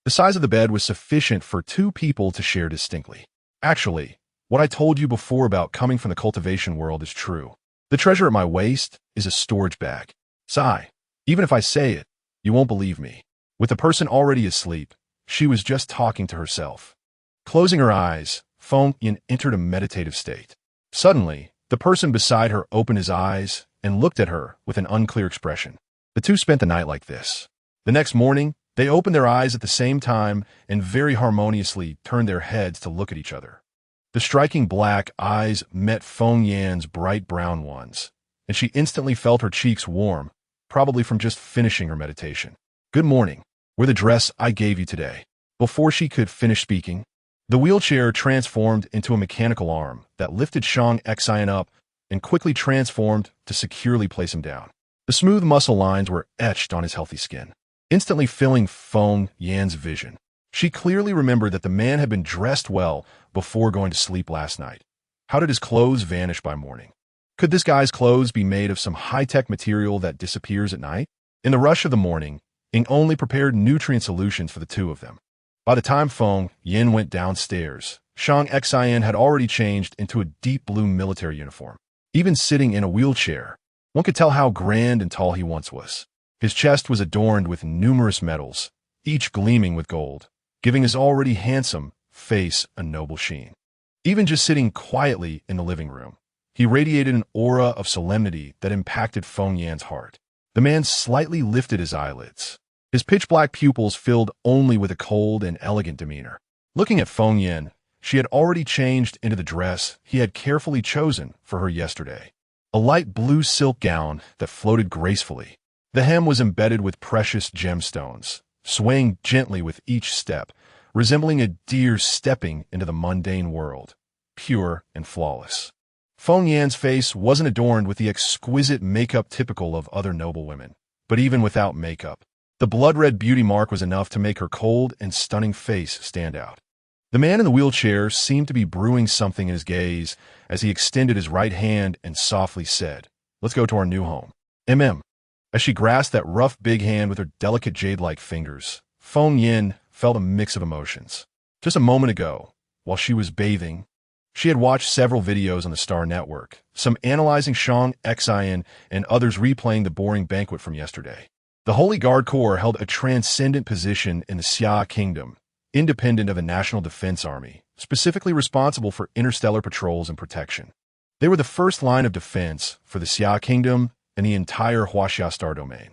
The size of the bed was sufficient for 2 people to share distinctly. Actually, what I told you before about coming from the cultivation world is true. The treasure at my waist is a storage bag. Sigh. Even if I say it, you won't believe me. With the person already asleep, she was just talking to herself. Closing her eyes, Feng Yan entered a meditative state. Suddenly, the person beside her opened his eyes and looked at her with an unclear expression. The two spent the night like this. The next morning, they opened their eyes at the same time and very harmoniously turned their heads to look at each other. The striking black eyes met Feng Yan's bright brown ones, and she instantly felt her cheeks warm, probably from just finishing her meditation. Good morning. Wear the dress I gave you today. Before she could finish speaking, the wheelchair transformed into a mechanical arm that lifted Shang Xian up and quickly transformed to securely place him down. The smooth muscle lines were etched on his healthy skin, instantly filling Feng Yan's vision. She clearly remembered that the man had been dressed well before going to sleep last night. How did his clothes vanish by morning? Could this guy's clothes be made of some high-tech material that disappears at night? In the rush of the morning, Ying only prepared nutrient solutions for the 2 of them. By the time Feng Yan went downstairs, Shang Xian had already changed into a deep blue military uniform. Even sitting in a wheelchair, one could tell how grand and tall he once was. His chest was adorned with numerous medals, each gleaming with gold, giving his already handsome face a noble sheen. Even just sitting quietly in the living room, he radiated an aura of solemnity that impacted Feng Yan's heart. The man slightly lifted his eyelids, his pitch-black pupils filled only with a cold and elegant demeanor. Looking at Feng Yan, she had already changed into the dress he had carefully chosen for her yesterday. A light blue silk gown that floated gracefully. The hem was embedded with precious gemstones, swaying gently with each step, resembling a deer stepping into the mundane world, pure and flawless. Feng Yan's face wasn't adorned with the exquisite makeup typical of other noble women, but even without makeup, the blood-red beauty mark was enough to make her cold and stunning face stand out. The man in the wheelchair seemed to be brewing something in his gaze as he extended his right hand and softly said, "Let's go to our new home." As she grasped that rough big hand with her delicate jade-like fingers, Feng Yin felt a mix of emotions. Just a moment ago, while she was bathing, she had watched several videos on the Star Network, some analyzing Shang Xian and others replaying the boring banquet from yesterday. The Holy Guard Corps held a transcendent position in the Xia Kingdom, independent of the National Defense Army, specifically responsible for interstellar patrols and protection. They were the first line of defense for the Xia Kingdom and the entire Huaxia star domain.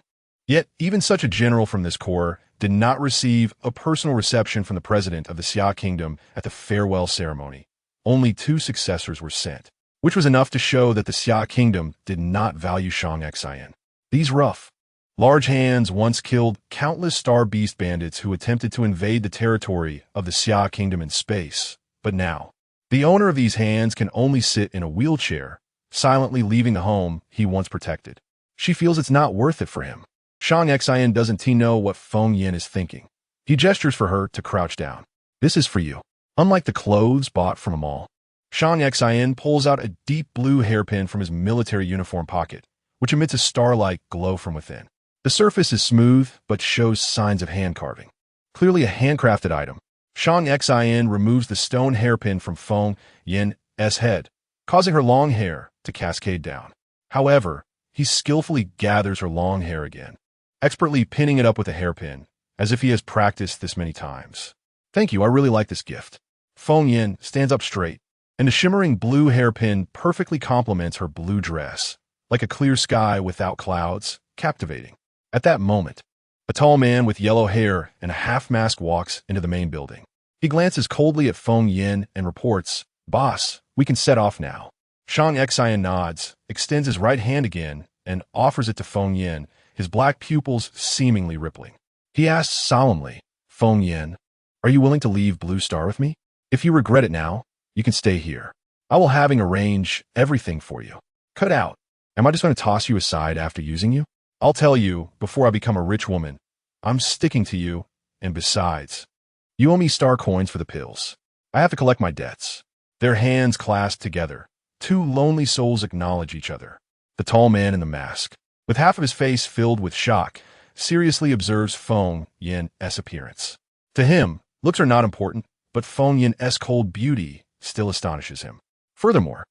Yet, even such a general from this corps did not receive a personal reception from the president of the Xia Kingdom at the farewell ceremony. Only 2 successors were sent, which was enough to show that the Xia Kingdom did not value Shang Xian. These rough, large hands once killed countless star beast bandits who attempted to invade the territory of the Xia Kingdom in space, but now, the owner of these hands can only sit in a wheelchair, silently leaving the home he once protected. She feels it's not worth it for him. Shang Xian doesn't know what Feng Yin is thinking. He gestures for her to crouch down. "This is for you." Unlike the clothes bought from a mall, Shang Xian pulls out a deep blue hairpin from his military uniform pocket, which emits a star-like glow from within. The surface is smooth, but shows signs of hand carving. Clearly a handcrafted item. Shang Xian removes the stone hairpin from Feng Yin's head, causing her long hair to cascade down. However, he skillfully gathers her long hair again, expertly pinning it up with a hairpin, as if he has practiced this many times. "Thank you, I really like this gift." Feng Yin stands up straight, and the shimmering blue hairpin perfectly complements her blue dress, like a clear sky without clouds, captivating. At that moment, a tall man with yellow hair and a half-mask walks into the main building. He glances coldly at Feng Yin and reports, "Boss, we can set off now." Shang Xian nods, extends his right hand again, and offers it to Feng Yin, his black pupils seemingly rippling. He asks solemnly, "Feng Yin, are you willing to leave Blue Star with me? If you regret it now, you can stay here. I will arrange everything for you." "Cut out. Am I just going to toss you aside after using you? I'll tell you, before I become a rich woman, I'm sticking to you, and besides, you owe me star coins for the pills. I have to collect my debts." Their hands clasp together. 2 lonely souls acknowledge each other. The tall man in the mask, with half of his face filled with shock, seriously observes Feng Yin's appearance. To him, looks are not important, but Feng Yin's cold beauty still astonishes him. Furthermore,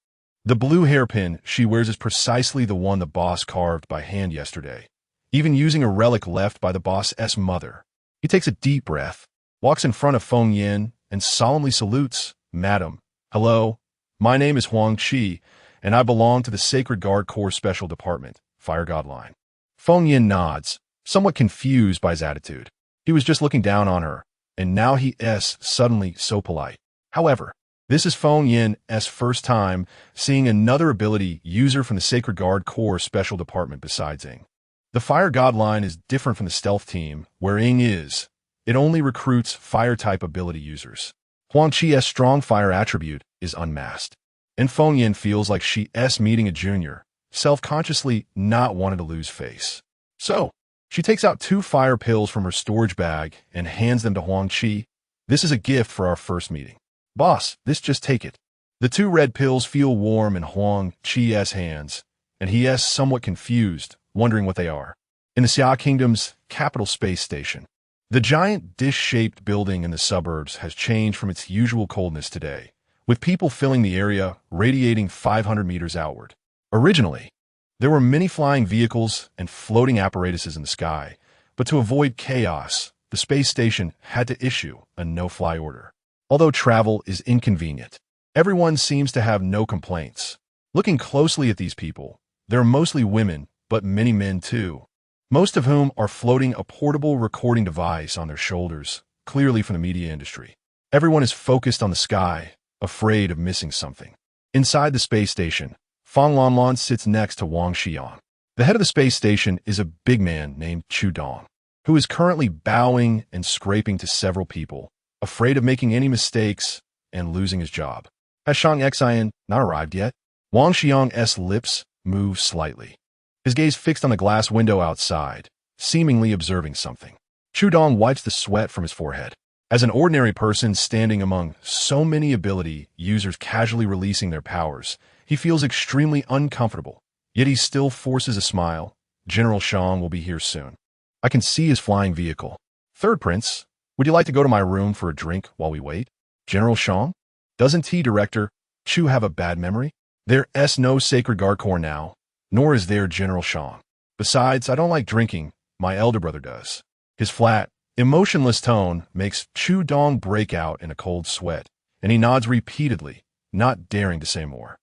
the blue hairpin she wears is precisely the one the boss carved by hand yesterday, even using a relic left by the boss's mother. He takes a deep breath, walks in front of Feng Yin, and solemnly salutes, "Madam, hello, my name is Huang Qi, and I belong to the Sacred Guard Corps Special Department, Fire God Line." Feng Yin nods, somewhat confused by his attitude. He was just looking down on her, and now he is suddenly so polite. However, this is Feng Yin's first time seeing another ability user from the Sacred Guard Corps Special Department besides Ing. The Fire God Line is different from the stealth team, where Ing is. It only recruits fire-type ability users. Huang Qi's strong fire attribute is unmasked, and Feng Yin feels like she's meeting a junior, self-consciously not wanting to lose face. So, she takes out 2 fire pills from her storage bag and hands them to Huang Qi. "This is a gift for our first meeting. Boss, just take it." The 2 red pills feel warm in Huang Qi's hands, and he is somewhat confused, wondering what they are. In the Xia Kingdom's capital space station, the giant dish-shaped building in the suburbs has changed from its usual coldness today, with people filling the area radiating 500 meters outward. Originally, there were many flying vehicles and floating apparatuses in the sky, but to avoid chaos, the space station had to issue a no-fly order. Although travel is inconvenient, everyone seems to have no complaints. Looking closely at these people, there are mostly women, but many men too, most of whom are floating a portable recording device on their shoulders, clearly from the media industry. Everyone is focused on the sky, afraid of missing something. Inside the space station, Fang Lanlan sits next to Wang Xiang. The head of the space station is a big man named Chu Dong, who is currently bowing and scraping to several people, afraid of making any mistakes and losing his job. Has Shang Xian not arrived yet? Wang Xiang's lips move slightly, his gaze fixed on the glass window outside, seemingly observing something. Chu Dong wipes the sweat from his forehead. As an ordinary person standing among so many ability users casually releasing their powers, he feels extremely uncomfortable, yet he still forces a smile. General Shang will be here soon. I can see his flying vehicle. Third Prince, would you like to go to my room for a drink while we wait? General Shang? Doesn't Director Chu have a bad memory? There's no sacred Garkor now, nor is there General Shang. Besides, I don't like drinking, my elder brother does. His flat, emotionless tone makes Chu Dong break out in a cold sweat, and he nods repeatedly, not daring to say more.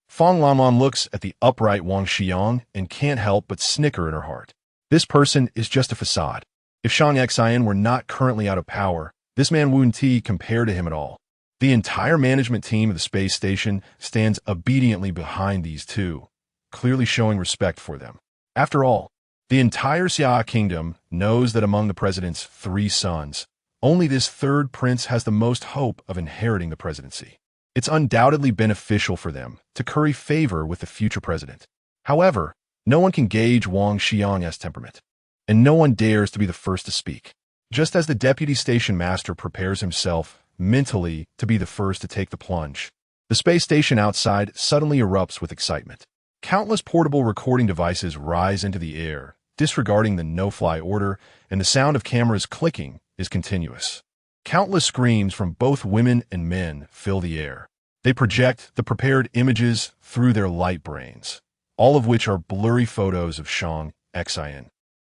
Fong Lanlan looks at the upright Wang Xiang and can't help but snicker in her heart. This person is just a facade. If Shang Xian were not currently out of power, this man wouldn't compare to him at all. The entire management team of the space station stands obediently behind these two, clearly showing respect for them. After all, the entire Xia kingdom knows that among the president's 3 sons, only this third prince has the most hope of inheriting the presidency. It's undoubtedly beneficial for them to curry favor with the future president. However, no one can gauge Wang Xiang's temperament, and no one dares to be the first to speak. Just as the deputy station master prepares himself mentally to be the first to take the plunge, the space station outside suddenly erupts with excitement. Countless portable recording devices rise into the air, disregarding the no-fly order, and the sound of cameras clicking is continuous. Countless screams from both women and men fill the air. They project the prepared images through their light brains, all of which are blurry photos of Shang Xian,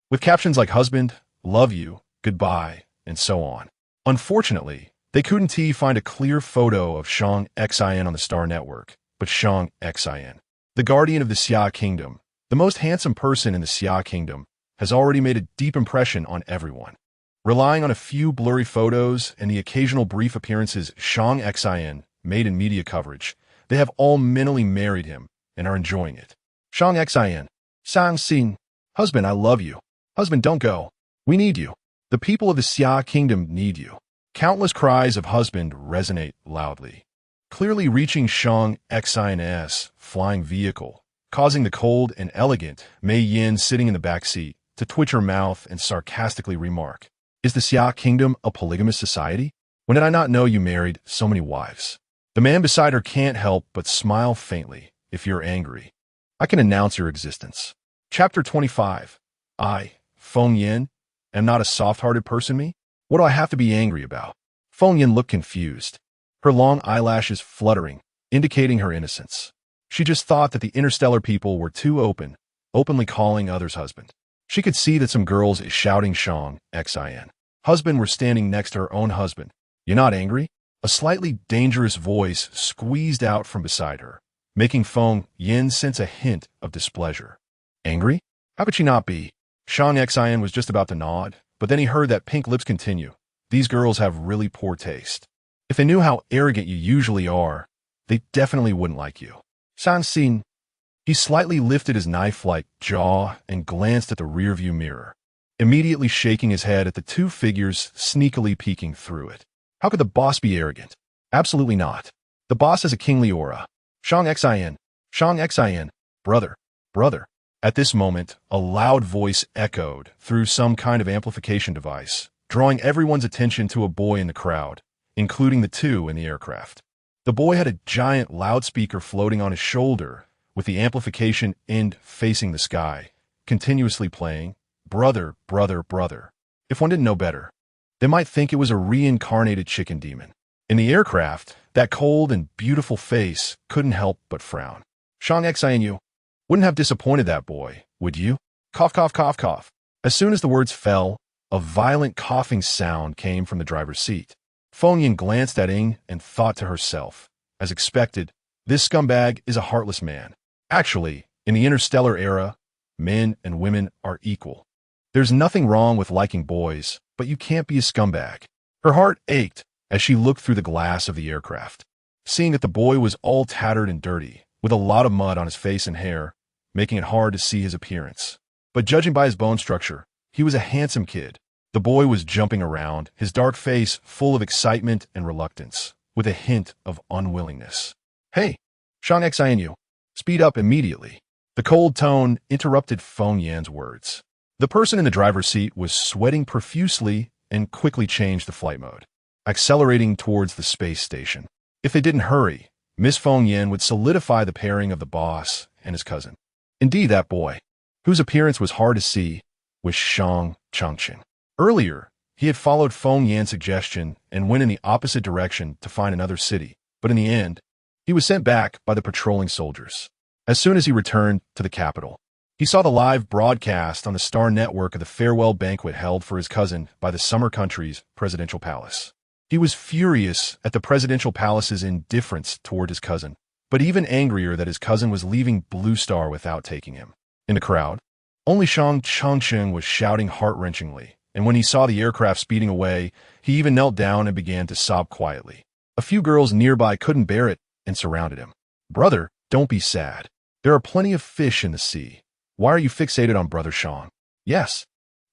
with captions like husband, love you, goodbye, and so on. Unfortunately, they couldn't find a clear photo of Shang Xian on the Star Network, but Shang Xian, the guardian of the Xia Kingdom, the most handsome person in the Xia Kingdom, has already made a deep impression on everyone. Relying on a few blurry photos and the occasional brief appearances Shang Xian made in media coverage, they have all mentally married him and are enjoying it. Shang Xian, Sang Xin, husband, I love you. Husband, don't go. We need you. The people of the Xia Kingdom need you. Countless cries of husband resonate loudly, clearly reaching Shang Xian's flying vehicle, causing the cold and elegant Mei Yin sitting in the back seat to twitch her mouth and sarcastically remark, "Is the Xia Kingdom a polygamous society? When did I not know you married so many wives?" The man beside her can't help but smile faintly. If you're angry, I can announce your existence. Chapter 25. I, Feng Yin, am not a soft-hearted person, me? What do I have to be angry about? Feng Yin looked confused, her long eyelashes fluttering, indicating her innocence. She just thought that the interstellar people were too openly calling others husband. She could see that some girls shouting Shang Xian husband were standing next to her own husband. "You're not angry?" A slightly dangerous voice squeezed out from beside her, making Feng Yin sense a hint of displeasure. Angry? How could she not be? Shang Xian was just about to nod, but then he heard that pink lips continue. "These girls have really poor taste. If they knew how arrogant you usually are, they definitely wouldn't like you." San Xin. He slightly lifted his knife-like jaw and glanced at the rearview mirror, immediately shaking his head at the two figures sneakily peeking through it. How could the boss be arrogant? Absolutely not. The boss has a kingly aura. Shang Xian, brother. At this moment, a loud voice echoed through some kind of amplification device, drawing everyone's attention to a boy in the crowd, including the two in the aircraft. The boy had a giant loudspeaker floating on his shoulder, with the amplification end facing the sky, continuously playing, "Brother, brother, brother." If one didn't know better, they might think it was a reincarnated chicken demon. In the aircraft, that cold and beautiful face couldn't help but frown. Shang Xian, you wouldn't have disappointed that boy, would you? Cough, cough, cough, cough. As soon as the words fell, a violent coughing sound came from the driver's seat. Feng Yin glanced at Ing and thought to herself, as expected, this scumbag is a heartless man. Actually, in the interstellar era, men and women are equal. There's nothing wrong with liking boys, but you can't be a scumbag. Her heart ached as she looked through the glass of the aircraft, seeing that the boy was all tattered and dirty, with a lot of mud on his face and hair, making it hard to see his appearance. But judging by his bone structure, he was a handsome kid. The boy was jumping around, his dark face full of excitement and reluctance, with a hint of unwillingness. "Hey, Shang Xian, you, speed up immediately." The cold tone interrupted Feng Yan's words. The person in the driver's seat was sweating profusely and quickly changed the flight mode. accelerating towards the space station. If they didn't hurry, Miss Feng Yan would solidify the pairing of the boss and his cousin. Indeed, that boy, whose appearance was hard to see, was Shang Changqing. Earlier, he had followed Feng Yan's suggestion and went in the opposite direction to find another city, but in the end, he was sent back by the patrolling soldiers. As soon as he returned to the capital, he saw the live broadcast on the Star Network of the farewell banquet held for his cousin by the Summer Country's presidential palace. He was furious at the presidential palace's indifference toward his cousin, but even angrier that his cousin was leaving Blue Star without taking him. In the crowd, only Shang Changqing was shouting heart-wrenchingly, and when he saw the aircraft speeding away, he even knelt down and began to sob quietly. A few girls nearby couldn't bear it and surrounded him. "Brother, don't be sad. There are plenty of fish in the sea. Why are you fixated on Brother Shang?" "Yes,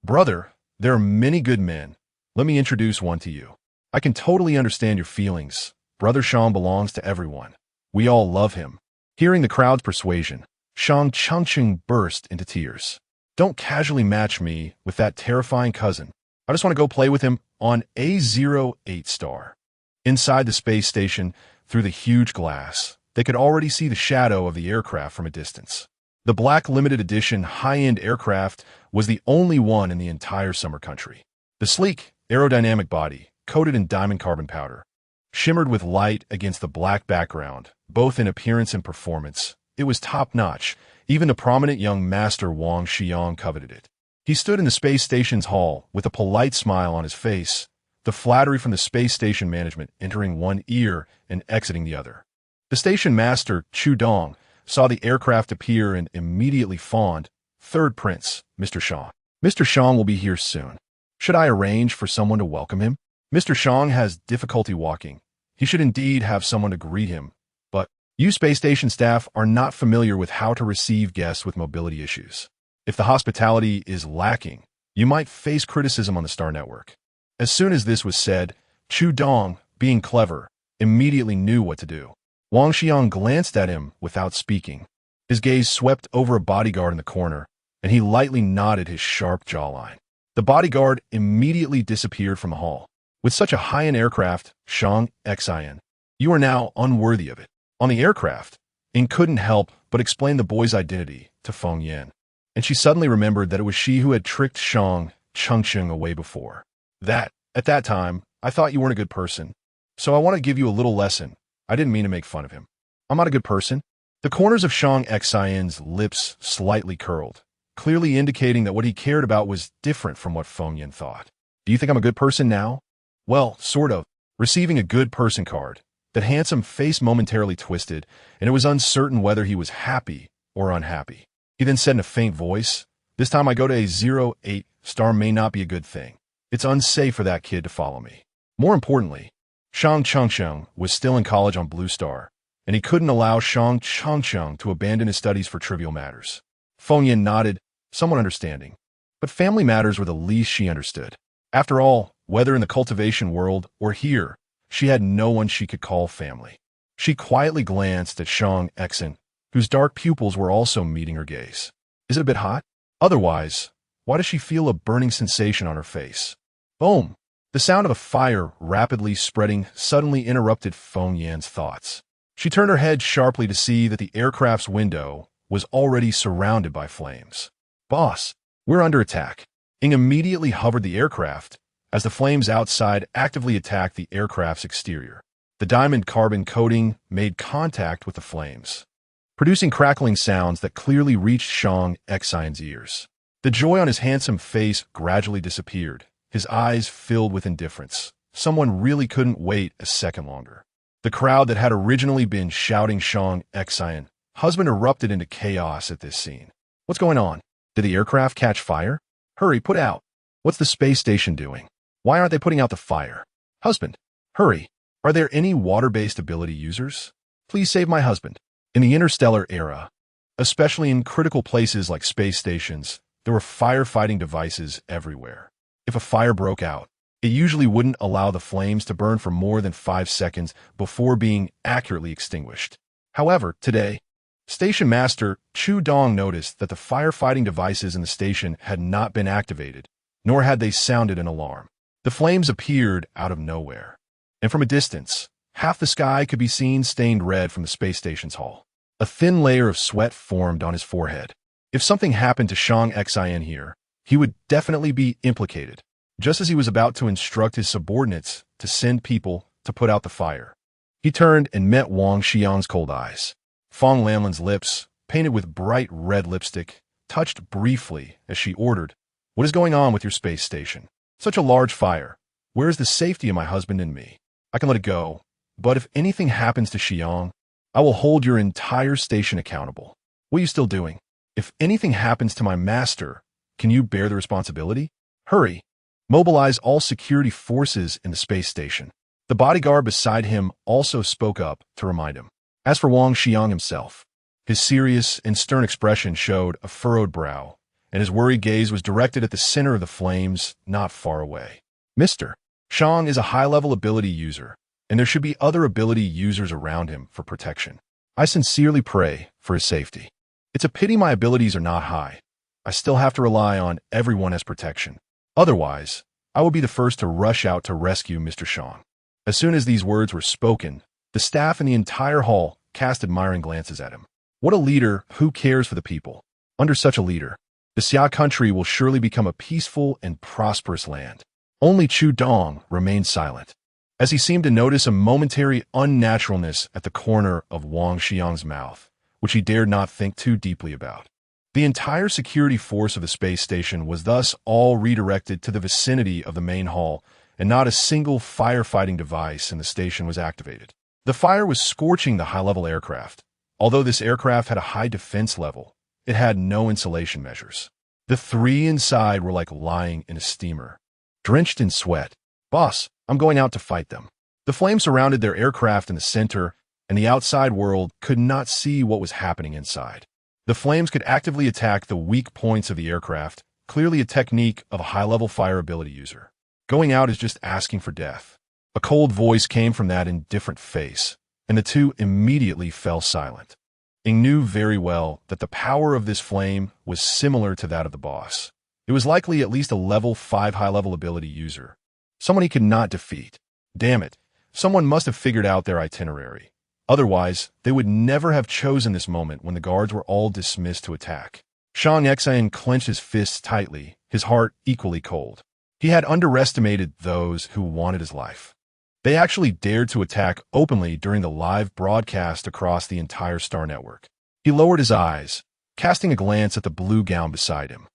brother, there are many good men. Let me introduce one to you. I can totally understand your feelings. Brother Shang belongs to everyone. We all love him." Hearing the crowd's persuasion, Shang Changqing burst into tears. "Don't casually match me with that terrifying cousin. I just want to go play with him on A08 star. Inside the space station, through the huge glass, they could already see the shadow of the aircraft from a distance. The black limited edition high-end aircraft was the only one in the entire Summer Country. The sleek, aerodynamic body, coated in diamond carbon powder, shimmered with light against the black background, both in appearance and performance. It was top-notch. Even the prominent young master Wang Xiang coveted it. He stood in the space station's hall with a polite smile on his face, the flattery from the space station management entering one ear and exiting the other. The station master, Chu Dong, saw the aircraft appear and immediately fawned. "Third Prince, Mr. Shang. Mr. Shang will be here soon. Should I arrange for someone to welcome him? Mr. Shang has difficulty walking. He should indeed have someone to greet him, but you space station staff are not familiar with how to receive guests with mobility issues. If the hospitality is lacking, you might face criticism on the Star Network." As soon as this was said, Chu Dong, being clever, immediately knew what to do. Wang Xiang glanced at him without speaking. His gaze swept over a bodyguard in the corner, and he lightly nodded his sharp jawline. The bodyguard immediately disappeared from the hall. "With such a high-end aircraft, Shang Xian, you are now unworthy of it." On the aircraft, Ing couldn't help but explain the boy's identity to Feng Yan, and she suddenly remembered that it was she who had tricked Shang Changqing away before. At that time, I thought you weren't a good person, so I want to give you a little lesson. I didn't mean to make fun of him. I'm not a good person." The corners of Shang Xian's lips slightly curled, clearly indicating that what he cared about was different from what Feng Yan thought. "Do you think I'm a good person now?" "Well, sort of." Receiving a good person card, that handsome face momentarily twisted, and it was uncertain whether he was happy or unhappy. He then said in a faint voice, "This time I go to A08 star may not be a good thing. It's unsafe for that kid to follow me." More importantly, Shang Changqing was still in college on Blue Star, and he couldn't allow Shang Changqing to abandon his studies for trivial matters. Feng Yan nodded, somewhat understanding, but family matters were the least she understood. After all, whether in the cultivation world or here, she had no one she could call family. She quietly glanced at Shang Xian, whose dark pupils were also meeting her gaze. Is it a bit hot? Otherwise, why does she feel a burning sensation on her face? Boom! The sound of a fire rapidly spreading suddenly interrupted Feng Yan's thoughts. She turned her head sharply to see that the aircraft's window was already surrounded by flames. "Boss, we're under attack." Ing immediately hovered the aircraft as the flames outside actively attacked the aircraft's exterior. The diamond carbon coating made contact with the flames, producing crackling sounds that clearly reached Shang Xian's ears. The joy on his handsome face gradually disappeared, his eyes filled with indifference. Someone really couldn't wait a second longer. The crowd that had originally been shouting Shang Xian husband erupted into chaos at this scene. "What's going on? Did the aircraft catch fire? Hurry, put out. What's the space station doing? Why aren't they putting out the fire? Husband, hurry. Are there any water-based ability users? Please save my husband." In the interstellar era, especially in critical places like space stations, there were firefighting devices everywhere. If a fire broke out, it usually wouldn't allow the flames to burn for more than 5 seconds before being accurately extinguished. However, today, Station Master Chu Dong noticed that the firefighting devices in the station had not been activated, nor had they sounded an alarm. The flames appeared out of nowhere. and from a distance, half the sky could be seen stained red from the space station's hull. A thin layer of sweat formed on his forehead. If something happened to Shang Xin here, he would definitely be implicated, just as he was about to instruct his subordinates to send people to put out the fire. He turned and met Wang Xiang's cold eyes. Fong Lanlin's lips, painted with bright red lipstick, touched briefly as she ordered, "What is going on with your space station? Such a large fire. Where is the safety of my husband and me? I can let it go, but if anything happens to Xiang, I will hold your entire station accountable. What are you still doing? If anything happens to my master, can you bear the responsibility? Hurry. Mobilize all security forces in the space station." The bodyguard beside him also spoke up to remind him. As for Wang Xiang himself, his serious and stern expression showed a furrowed brow, and his worried gaze was directed at the center of the flames not far away. Mr. Shang is a high-level ability user, and there should be other ability users around him for protection. I sincerely pray for his safety. It's a pity my abilities are not high. I still have to rely on everyone as protection. Otherwise, I will be the first to rush out to rescue Mr. Shang. As soon as these words were spoken, the staff in the entire hall cast admiring glances at him. What a leader who cares for the people. Under such a leader, the Xia country will surely become a peaceful and prosperous land. Only Chu Dong remained silent, as he seemed to notice a momentary unnaturalness at the corner of Wang Xiang's mouth, which he dared not think too deeply about. The entire security force of the space station was thus all redirected to the vicinity of the main hall, and not a single firefighting device in the station was activated. The fire was scorching the high-level aircraft. Although this aircraft had a high defense level, it had no insulation measures. The three inside were like lying in a steamer, drenched in sweat. "Boss, I'm going out to fight them." The flames surrounded their aircraft in the center, and the outside world could not see what was happening inside. The flames could actively attack the weak points of the aircraft, clearly a technique of a high-level fire ability user. Going out is just asking for death. A cold voice came from that indifferent face, and the two immediately fell silent. Ing knew very well that the power of this flame was similar to that of the boss. It was likely at least a level 5 high-level ability user, someone he could not defeat. Damn it, someone must have figured out their itinerary. Otherwise, they would never have chosen this moment when the guards were all dismissed to attack. Shang Xian clenched his fists tightly, his heart equally cold. He had underestimated those who wanted his life. They actually dared to attack openly during the live broadcast across the entire star network. He lowered his eyes, casting a glance at the blue gown beside him.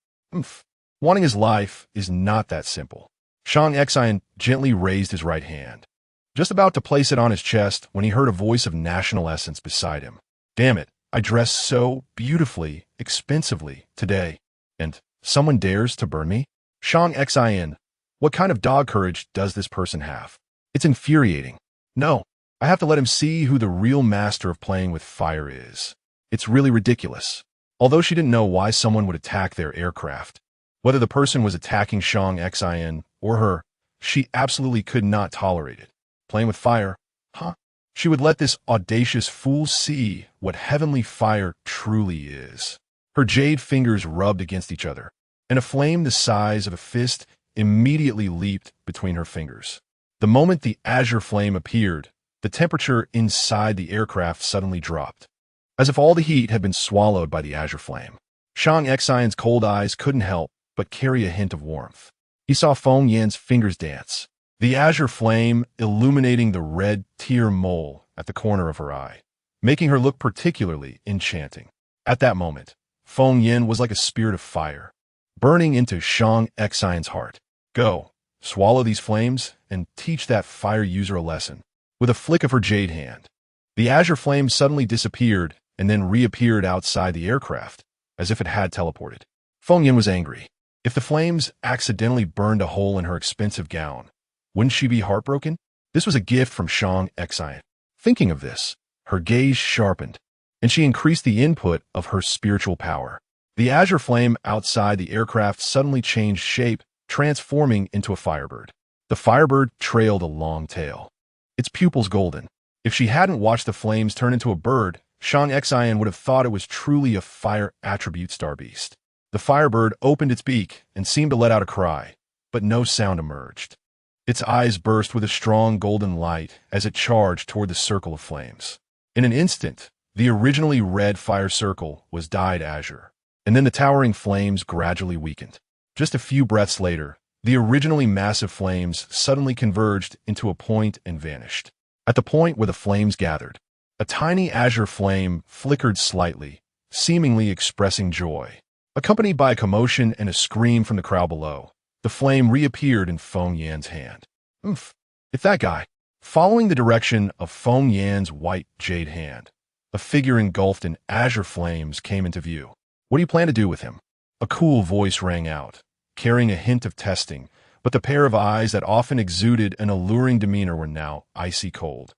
Wanting his life is not that simple. Shang Xian gently raised his right hand, just about to place it on his chest when he heard a voice of national essence beside him. "Damn it, I dressed so beautifully, expensively today, and someone dares to burn me? Shang Xian, what kind of dog courage does this person have? It's infuriating. No, I have to let him see who the real master of playing with fire is. It's really ridiculous." Although she didn't know why someone would attack their aircraft, whether the person was attacking Shang Xian or her, she absolutely could not tolerate it. Playing with fire? Huh? She would let this audacious fool see what heavenly fire truly is. Her jade fingers rubbed against each other, and a flame the size of a fist immediately leaped between her fingers. The moment the azure flame appeared, the temperature inside the aircraft suddenly dropped, as if all the heat had been swallowed by the azure flame. Shang Xian's cold eyes couldn't help but carry a hint of warmth. He saw Feng Yan's fingers dance, the azure flame illuminating the red tear mole at the corner of her eye, making her look particularly enchanting. At that moment, Feng Yan was like a spirit of fire, burning into Shang Xian's heart. "Go, swallow these flames, and teach that fire user a lesson." With a flick of her jade hand, the azure flame suddenly disappeared and then reappeared outside the aircraft, as if it had teleported. Feng Yan was angry. If the flames accidentally burned a hole in her expensive gown, wouldn't she be heartbroken? This was a gift from Shang Xian. Thinking of this, her gaze sharpened, and she increased the input of her spiritual power. The azure flame outside the aircraft suddenly changed shape, transforming into a firebird. The firebird trailed a long tail, its pupils golden. If she hadn't watched the flames turn into a bird, Shang Xian would have thought it was truly a fire attribute star beast. The firebird opened its beak and seemed to let out a cry, but no sound emerged. Its eyes burst with a strong golden light as it charged toward the circle of flames. In an instant, the originally red fire circle was dyed azure, and then the towering flames gradually weakened. Just a few breaths later, the originally massive flames suddenly converged into a point and vanished. At the point where the flames gathered, a tiny azure flame flickered slightly, seemingly expressing joy. Accompanied by a commotion and a scream from the crowd below, the flame reappeared in Feng Yan's hand. Oof, it's that guy. Following the direction of Feng Yan's white jade hand, a figure engulfed in azure flames came into view. What do you plan to do with him? A cool voice rang out, carrying a hint of testing, but the pair of eyes that often exuded an alluring demeanor were now icy cold,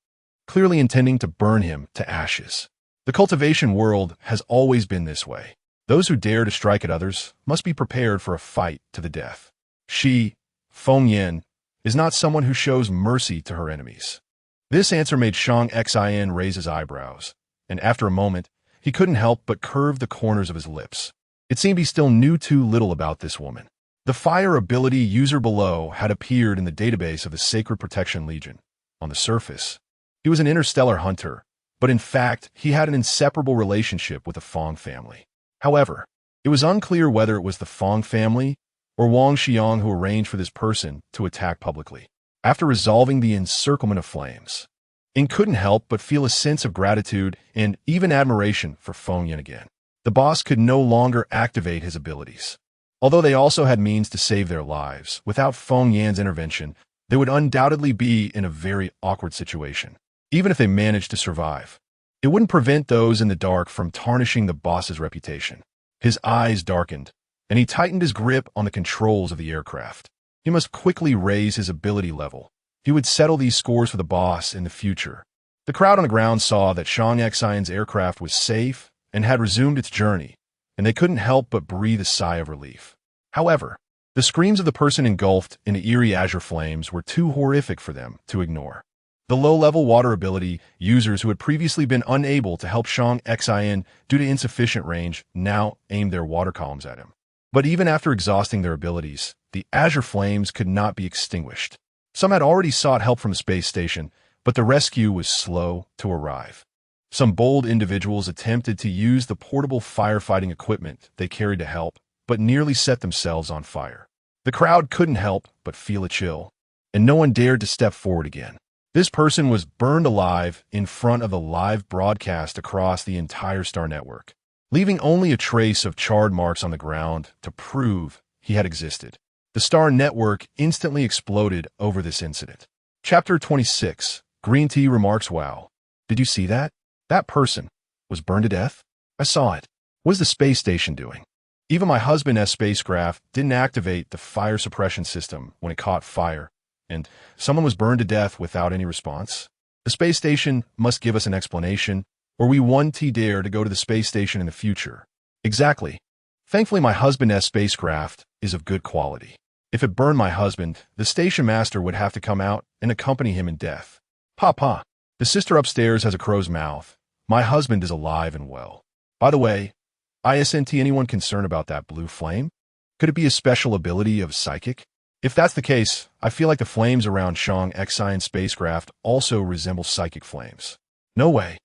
clearly intending to burn him to ashes. The cultivation world has always been this way. Those who dare to strike at others must be prepared for a fight to the death. She, Feng Yan, is not someone who shows mercy to her enemies. This answer made Shang Xin raise his eyebrows, and after a moment, he couldn't help but curve the corners of his lips. It seemed he still knew too little about this woman. The fire ability user below had appeared in the database of the Sacred Protection Legion. On the surface, he was an interstellar hunter, but in fact, he had an inseparable relationship with the Fong family. However, it was unclear whether it was the Fong family or Wang Xiang who arranged for this person to attack publicly. After resolving the encirclement of flames, Ing couldn't help but feel a sense of gratitude and even admiration for Feng Yan again. The boss could no longer activate his abilities. Although they also had means to save their lives, without Feng Yan's intervention, they would undoubtedly be in a very awkward situation. Even if they managed to survive, it wouldn't prevent those in the dark from tarnishing the boss's reputation. His eyes darkened, and he tightened his grip on the controls of the aircraft. He must quickly raise his ability level. He would settle these scores for the boss in the future. The crowd on the ground saw that Shang Xion's aircraft was safe and had resumed its journey, and they couldn't help but breathe a sigh of relief. However, the screams of the person engulfed in the eerie azure flames were too horrific for them to ignore. The low-level water ability users who had previously been unable to help Shang Xian due to insufficient range now aimed their water columns at him. But even after exhausting their abilities, the azure flames could not be extinguished. Some had already sought help from the space station, but the rescue was slow to arrive. Some bold individuals attempted to use the portable firefighting equipment they carried to help, but nearly set themselves on fire. The crowd couldn't help but feel a chill, and no one dared to step forward again. This person was burned alive in front of the live broadcast across the entire star network, leaving only a trace of charred marks on the ground to prove he had existed. The star network instantly exploded over this incident. Chapter 26. Green Tea remarks, "Wow. Did you see that? That person was burned to death? I saw it. What is the space station doing? Even my husband's spacecraft didn't activate the fire suppression system when it caught fire, and someone was burned to death without any response. The space station must give us an explanation, or we won't dare to go to the space station in the future." Exactly. Thankfully, my husband's spacecraft is of good quality. If it burned my husband, the station master would have to come out and accompany him in death. Papa, the sister upstairs has a crow's mouth. My husband is alive and well. By the way, isn't anyone concerned about that blue flame? Could it be a special ability of psychic? If that's the case, I feel like the flames around Shang Xion's spacecraft also resemble psychic flames. No way.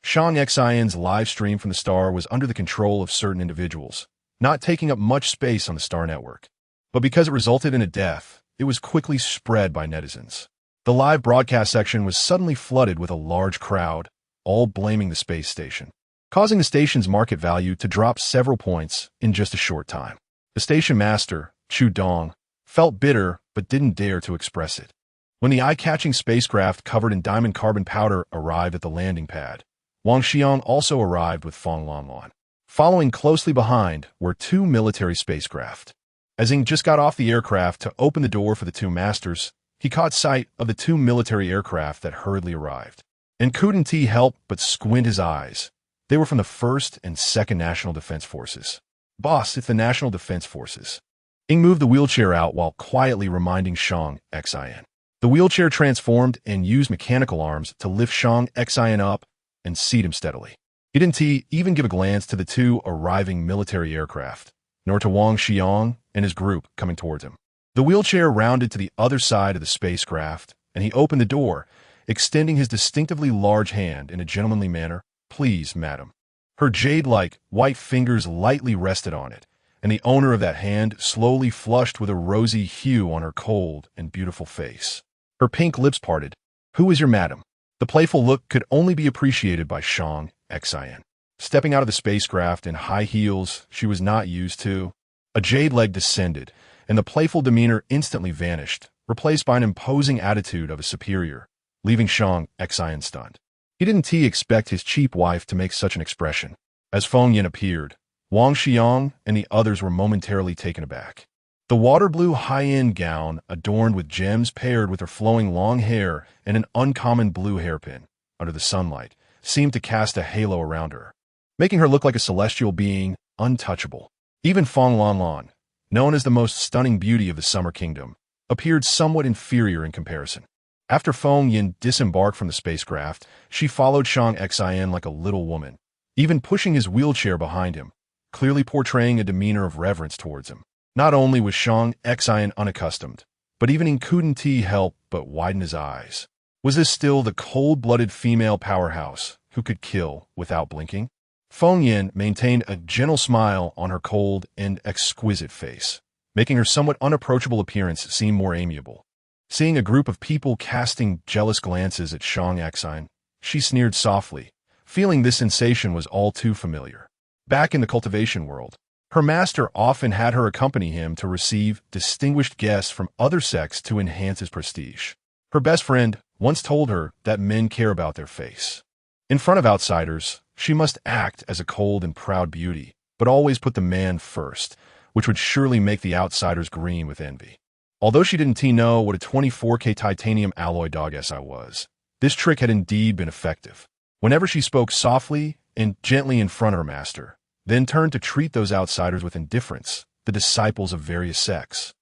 Shang Xion's live stream from the star was under the control of certain individuals, not taking up much space on the star network. But because it resulted in a death, it was quickly spread by netizens. The live broadcast section was suddenly flooded with a large crowd, all blaming the space station, causing the station's market value to drop several points in just a short time. The station master, Chu Dong, felt bitter but didn't dare to express it. When the eye-catching spacecraft covered in diamond carbon powder arrived at the landing pad, Wang Xiang also arrived with Feng Lanlan. Following closely behind were two military spacecraft. As Ing just got off the aircraft to open the door for the two masters, he caught sight of the two military aircraft that hurriedly arrived. And couldn't he help but squint his eyes. They were from the 1st and 2nd National Defense Forces. "Boss, it's the National Defense Forces." Ing moved the wheelchair out while quietly reminding Shang Xian. The wheelchair transformed and used mechanical arms to lift Shang Xian up and seat him steadily. He didn't even give a glance to the two arriving military aircraft, nor to Wang Xiang and his group coming towards him. The wheelchair rounded to the other side of the spacecraft, and he opened the door, extending his distinctively large hand in a gentlemanly manner. "Please, madam." Her jade-like white fingers lightly rested on it, and the owner of that hand slowly flushed with a rosy hue on her cold and beautiful face. Her pink lips parted. "Who is your madam?" The playful look could only be appreciated by Shang Xian. Stepping out of the spacecraft in high heels she was not used to, a jade leg descended, and the playful demeanor instantly vanished, replaced by an imposing attitude of a superior, leaving Shang Xian stunned. He didn't expect his cheap wife to make such an expression. As Feng Yin appeared, Wang Xiang and the others were momentarily taken aback. The water-blue high-end gown, adorned with gems paired with her flowing long hair and an uncommon blue hairpin, under the sunlight, seemed to cast a halo around her, making her look like a celestial being, untouchable. Even Feng Lanlan, known as the most stunning beauty of the Summer Kingdom, appeared somewhat inferior in comparison. After Feng Yin disembarked from the spacecraft, she followed Shang Xian like a little woman, even pushing his wheelchair behind him, clearly portraying a demeanor of reverence towards him. Not only was Shang Xian unaccustomed, but even he couldn't help but widen his eyes. Was this still the cold-blooded female powerhouse who could kill without blinking? Feng Yin maintained a gentle smile on her cold and exquisite face, making her somewhat unapproachable appearance seem more amiable. Seeing a group of people casting jealous glances at Shang Xian, she sneered softly, feeling this sensation was all too familiar. Back in the cultivation world, her master often had her accompany him to receive distinguished guests from other sects to enhance his prestige. Her best friend once told her that men care about their face. In front of outsiders, she must act as a cold and proud beauty, but always put the man first, which would surely make the outsiders green with envy. Although she didn't know what a 24K titanium alloy dog SI was, this trick had indeed been effective. Whenever she spoke softly and gently in front of her master, then turned to treat those outsiders with indifference, the disciples of various sects,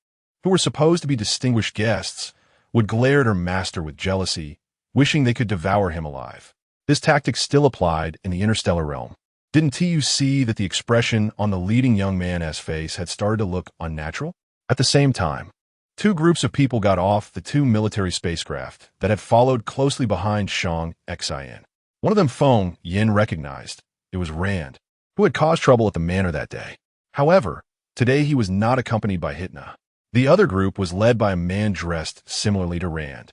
who were supposed to be distinguished guests, would glare at her master with jealousy, wishing they could devour him alive. This tactic still applied in the interstellar realm. Didn't you see that the expression on the leading young man's face had started to look unnatural? At the same time, two groups of people got off the two military spacecraft that had followed closely behind Shang Xian. One of them Feng Yin recognized. It was Rand, who had caused trouble at the manor that day. However, today he was not accompanied by Hitna. The other group was led by a man dressed similarly to Rand,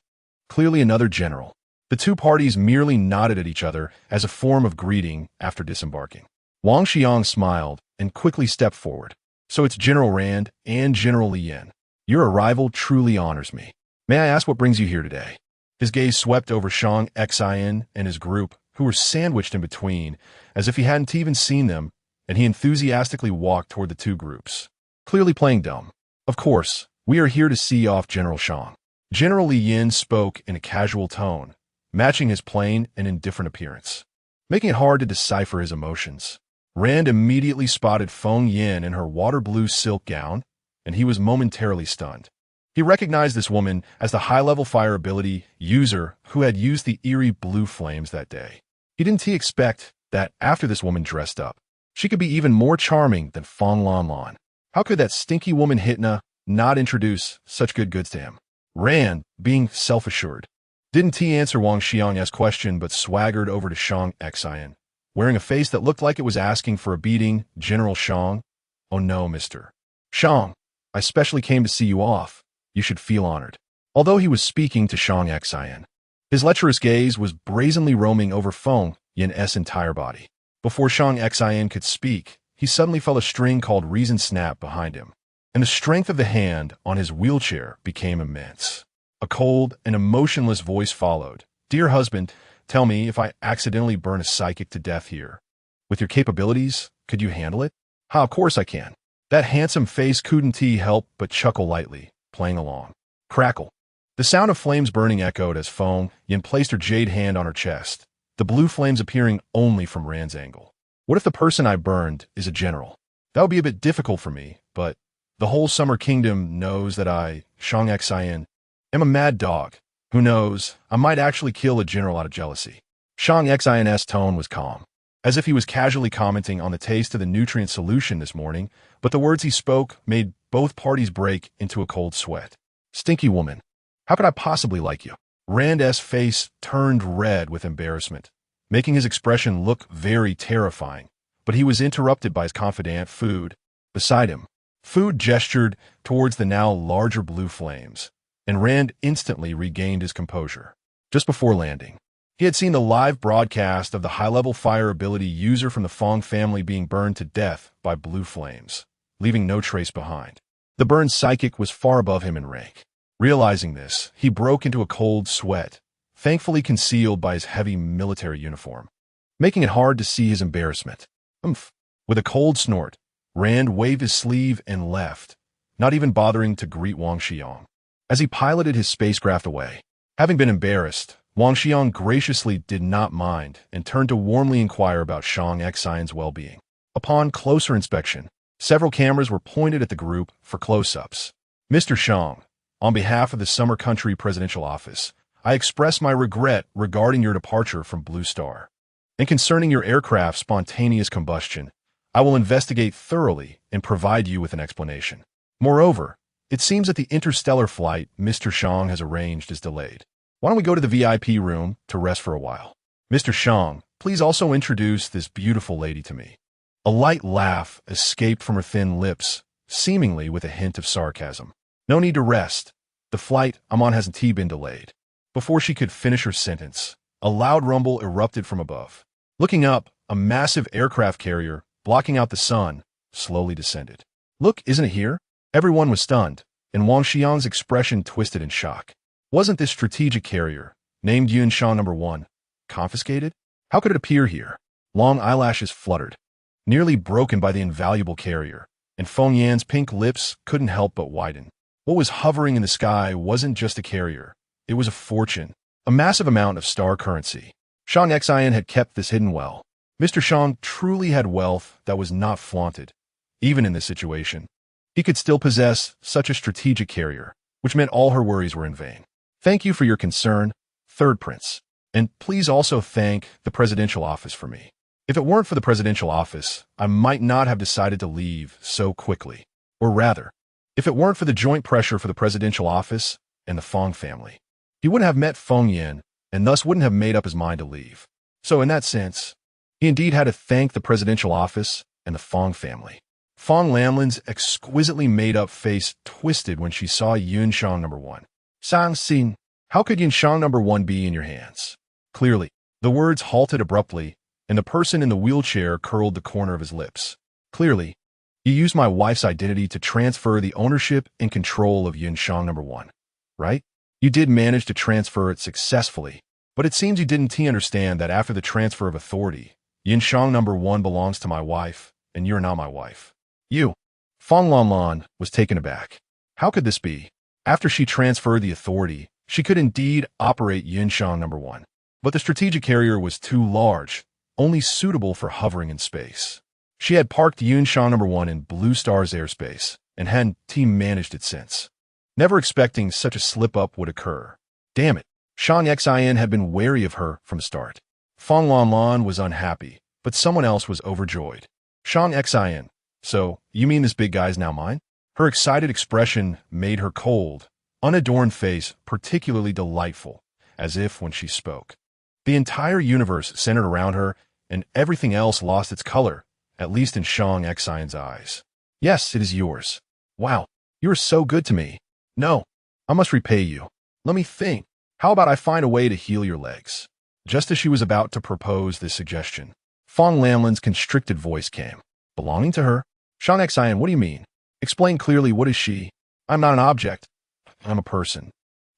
clearly another general. The two parties merely nodded at each other as a form of greeting after disembarking. Wang Xiang smiled and quickly stepped forward. "So it's General Rand and General Li Yin. Your arrival truly honors me. May I ask what brings you here today?" His gaze swept over Shang Xian and his group, who were sandwiched in between, as if he hadn't even seen them, and he enthusiastically walked toward the two groups, clearly playing dumb. "Of course, we are here to see off General Shang." General Li Yin spoke in a casual tone, matching his plain and indifferent appearance, making it hard to decipher his emotions. Rand immediately spotted Feng Yin in her water-blue silk gown, and he was momentarily stunned. He recognized this woman as the high-level fire ability user who had used the eerie blue flames that day. He didn't expect that after this woman dressed up, she could be even more charming than Feng Lanlan. How could that stinky woman Hitna not introduce such good goods to him? Rand, being self-assured, didn't answer Wang Xiang's question but swaggered over to Shang Xian, wearing a face that looked like it was asking for a beating. "General Shang? Oh no, Mr. Shang, I specially came to see you off. You should feel honored." Although he was speaking to Shang Xian, his lecherous gaze was brazenly roaming over Feng Yin's entire body. Before Shang Xian could speak, he suddenly felt a string called Reason snap behind him, and the strength of the hand on his wheelchair became immense. A cold and emotionless voice followed. "Dear husband, tell me if I accidentally burn a psychic to death here. With your capabilities, could you handle it?" "Ha, of course I can." That handsome face couldn't help but chuckle lightly, playing along. Crackle. The sound of flames burning echoed as Feng Yin placed her jade hand on her chest, the blue flames appearing only from Rand's angle. "What if the person I burned is a general? That would be a bit difficult for me, but the whole Summer Kingdom knows that I, Shang Xian, am a mad dog. Who knows, I might actually kill a general out of jealousy." Shang Xian's tone was calm, as if he was casually commenting on the taste of the nutrient solution this morning, but the words he spoke made both parties break into a cold sweat. Stinky woman. How could I possibly like you? Rand's face turned red with embarrassment, making his expression look very terrifying. But he was interrupted by his confidant, Food, beside him. Food gestured towards the now larger blue flames, and Rand instantly regained his composure. Just before landing, he had seen the live broadcast of the high-level fire ability user from the Fong family being burned to death by blue flames, leaving no trace behind. The burned psychic was far above him in rank. Realizing this, he broke into a cold sweat, thankfully concealed by his heavy military uniform, making it hard to see his embarrassment. Umph. With a cold snort, Rand waved his sleeve and left, not even bothering to greet Wang Xiong. As he piloted his spacecraft away, having been embarrassed, Wang Xiong graciously did not mind and turned to warmly inquire about Shang Xian's well-being. Upon closer inspection, several cameras were pointed at the group for close-ups. Mr. Shang, on behalf of the Summer Country Presidential Office, I express my regret regarding your departure from Blue Star. And concerning your aircraft's spontaneous combustion, I will investigate thoroughly and provide you with an explanation. Moreover, it seems that the interstellar flight Mr. Shang has arranged is delayed. Why don't we go to the VIP room to rest for a while? Mr. Shang, please also introduce this beautiful lady to me. A light laugh escaped from her thin lips, seemingly with a hint of sarcasm. No need to rest. The flight I'm on hasn't been delayed. Before she could finish her sentence, a loud rumble erupted from above. Looking up, a massive aircraft carrier, blocking out the sun, slowly descended. Look, isn't it here? Everyone was stunned, and Wang Xiang's expression twisted in shock. Wasn't this strategic carrier, named Yunshan No. 1, confiscated? How could it appear here? Long eyelashes fluttered, nearly broken by the invaluable carrier, and Feng Yan's pink lips couldn't help but widen. What was hovering in the sky wasn't just a carrier. It was a fortune, a massive amount of star currency. Shang Xian had kept this hidden well. Mr. Shang truly had wealth that was not flaunted. Even in this situation, he could still possess such a strategic carrier, which meant all her worries were in vain. Thank you for your concern, Third Prince. And please also thank the Presidential Office for me. If it weren't for the Presidential Office, I might not have decided to leave so quickly. Or rather, if it weren't for the joint pressure for the Presidential Office and the Fong family, he wouldn't have met Feng Yan and thus wouldn't have made up his mind to leave. So in that sense, he indeed had to thank the Presidential Office and the Fong family. Fong Lanlin's exquisitely made-up face twisted when she saw Yunshan No. 1. Sang Xin, how could Yunshan No. 1 be in your hands? Clearly, the words halted abruptly, and the person in the wheelchair curled the corner of his lips. Clearly, you used my wife's identity to transfer the ownership and control of Yunshan No. 1, right? You did manage to transfer it successfully, but it seems you didn't understand that after the transfer of authority, Yunshan No. 1 belongs to my wife, and you're not my wife. You. Fong Lanlan was taken aback. How could this be? After she transferred the authority, she could indeed operate Yunshan No. 1. But the strategic carrier was too large, only suitable for hovering in space. She had parked Yunshan No. 1 in Blue Star's airspace, and hadn't managed it since. Never expecting such a slip-up would occur. Damn it, Shang Xian had been wary of her from the start. Fong Lanlan was unhappy, but someone else was overjoyed. Shang Xian, so, you mean this big guy's now mine? Her excited expression made her cold, unadorned face particularly delightful, as if when she spoke. The entire universe centered around her, and everything else lost its color, at least in Shang Xian's eyes. Yes, it is yours. Wow, you are so good to me. No, I must repay you. Let me think. How about I find a way to heal your legs? Just as she was about to propose this suggestion, Fong Lanlin's constricted voice came. Belonging to her? Shang Xian, what do you mean? Explain clearly, what is she? I'm not an object. I'm a person.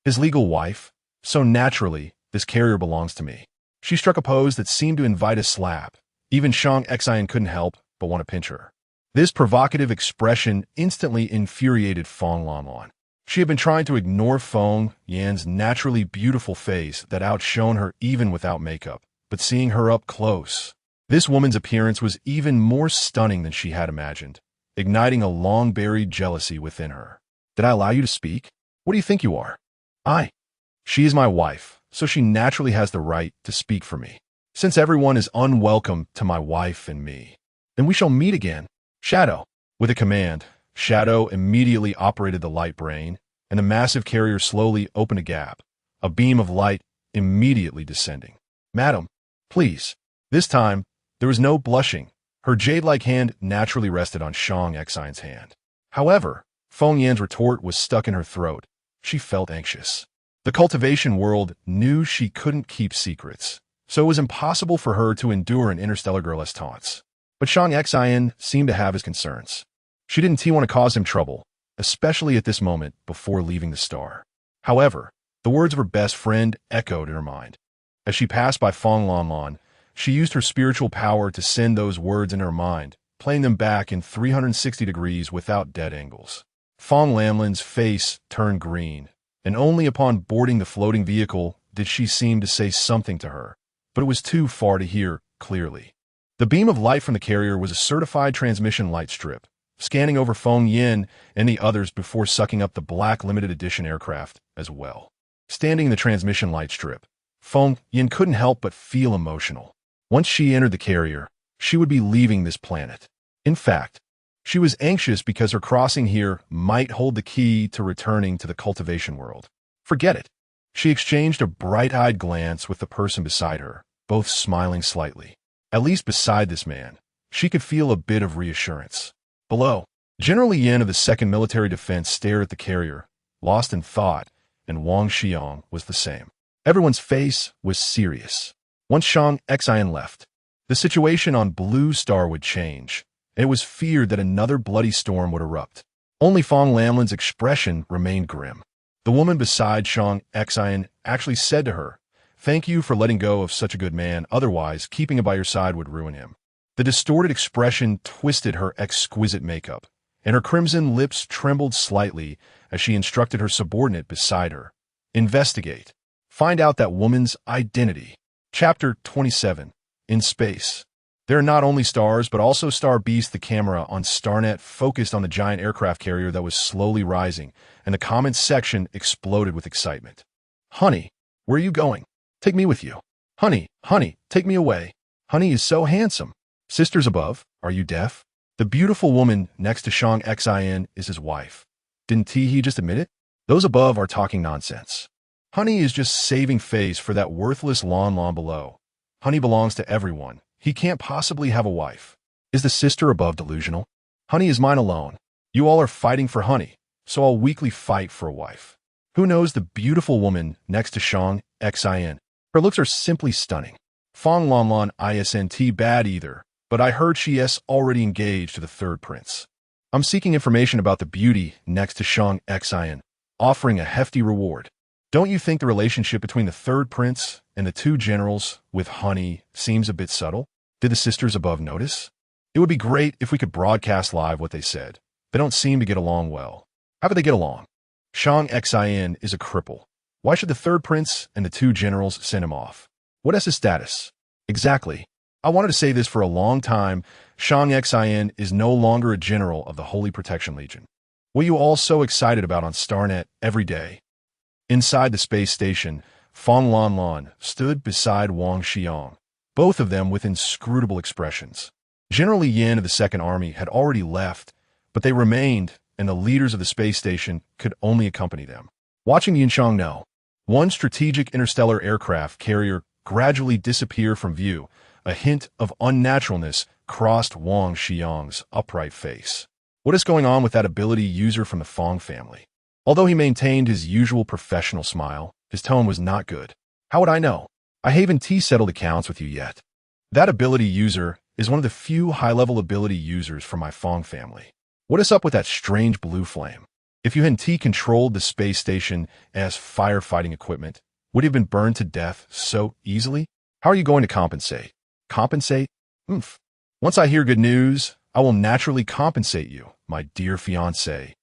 His legal wife. So naturally, this carrier belongs to me. She struck a pose that seemed to invite a slap. Even Shang Xian couldn't help but want to pinch her. This provocative expression instantly infuriated Fong Lanlan. She had been trying to ignore Feng Yan's naturally beautiful face that outshone her even without makeup, but seeing her up close, this woman's appearance was even more stunning than she had imagined, igniting a long-buried jealousy within her. Did I allow you to speak? What do you think you are? She is my wife, so she naturally has the right to speak for me. Since everyone is unwelcome to my wife and me, then we shall meet again. Shadow. With a command, Shadow immediately operated the light brain, and the massive carrier slowly opened a gap, a beam of light immediately descending. "Madam, please." This time, there was no blushing. Her jade-like hand naturally rested on Shang Xian's hand. However, Feng Yan's retort was stuck in her throat. She felt anxious. The cultivation world knew she couldn't keep secrets, so it was impossible for her to endure an interstellar girl's taunts. But Shang Xian seemed to have his concerns. She didn't want to cause him trouble, especially at this moment before leaving the star. However, the words of her best friend echoed in her mind. As she passed by Feng Lanlan, she used her spiritual power to send those words in her mind, playing them back in 360 degrees without dead angles. Feng Lanlan's face turned green, and only upon boarding the floating vehicle did she seem to say something to her, but it was too far to hear clearly. The beam of light from the carrier was a certified transmission light strip, scanning over Feng Yan and the others before sucking up the black limited edition aircraft as well. Standing in the transmission light strip, Feng Yan couldn't help but feel emotional. Once she entered the carrier, she would be leaving this planet. In fact, she was anxious because her crossing here might hold the key to returning to the cultivation world. Forget it. She exchanged a bright-eyed glance with the person beside her, both smiling slightly. At least beside this man, she could feel a bit of reassurance. Below, General Yin of the 2nd Military Defense stared at the carrier, lost in thought, and Wang Xiang was the same. Everyone's face was serious. Once Shang Xian left, the situation on Blue Star would change, and it was feared that another bloody storm would erupt. Only Feng Lanlan's expression remained grim. The woman beside Shang Xian actually said to her, "Thank you for letting go of such a good man, otherwise keeping him by your side would ruin him." The distorted expression twisted her exquisite makeup, and her crimson lips trembled slightly as she instructed her subordinate beside her. "Investigate. Find out that woman's identity." Chapter 27. In Space. There are not only stars, but also Star Beast. The camera on StarNet focused on the giant aircraft carrier that was slowly rising, and the comments section exploded with excitement. "Honey, where are you going? Take me with you. Honey, take me away. Honey is so handsome. Sisters above, are you deaf? The beautiful woman next to Shang Xian is his wife. Didn't he just admit it? Those above are talking nonsense. Honey is just saving face for that worthless Lanlan below. Honey belongs to everyone. He can't possibly have a wife. Is the sister above delusional? Honey is mine alone. You all are fighting for Honey, so I'll weakly fight for a wife. Who knows the beautiful woman next to Shang Xian? Her looks are simply stunning. Feng Lanlan isn't bad either, but I heard she is already engaged to the third prince. I'm seeking information about the beauty next to Shang Xian, offering a hefty reward. Don't you think the relationship between the third prince and the two generals with Honey seems a bit subtle? Did the sisters above notice? It would be great if we could broadcast live what they said. They don't seem to get along well. How do they get along? Shang Xian is a cripple. Why should the third prince and the two generals send him off? What is his status? Exactly. I wanted to say this for a long time. Shang Xian is no longer a general of the Holy Protection Legion. What are you all so excited about on StarNet every day? Inside the space station, Feng Lanlan stood beside Wang Xiang, both of them with inscrutable expressions. General Yin of the 2nd Army had already left, but they remained, and the leaders of the space station could only accompany them. Watching Yinshang know, one strategic interstellar aircraft carrier gradually disappear from view. A hint of unnaturalness crossed Wang Xiang's upright face. What is going on with that ability user from the Feng family? Although he maintained his usual professional smile, his tone was not good. How would I know? I haven't settled accounts with you yet. That ability user is one of the few high-level ability users from my Feng family. What is up with that strange blue flame? If you hadn't controlled the space station as firefighting equipment, would he have been burned to death so easily? How are you going to compensate? Compensate? Once I hear good news, I will naturally compensate you, my dear fiancé.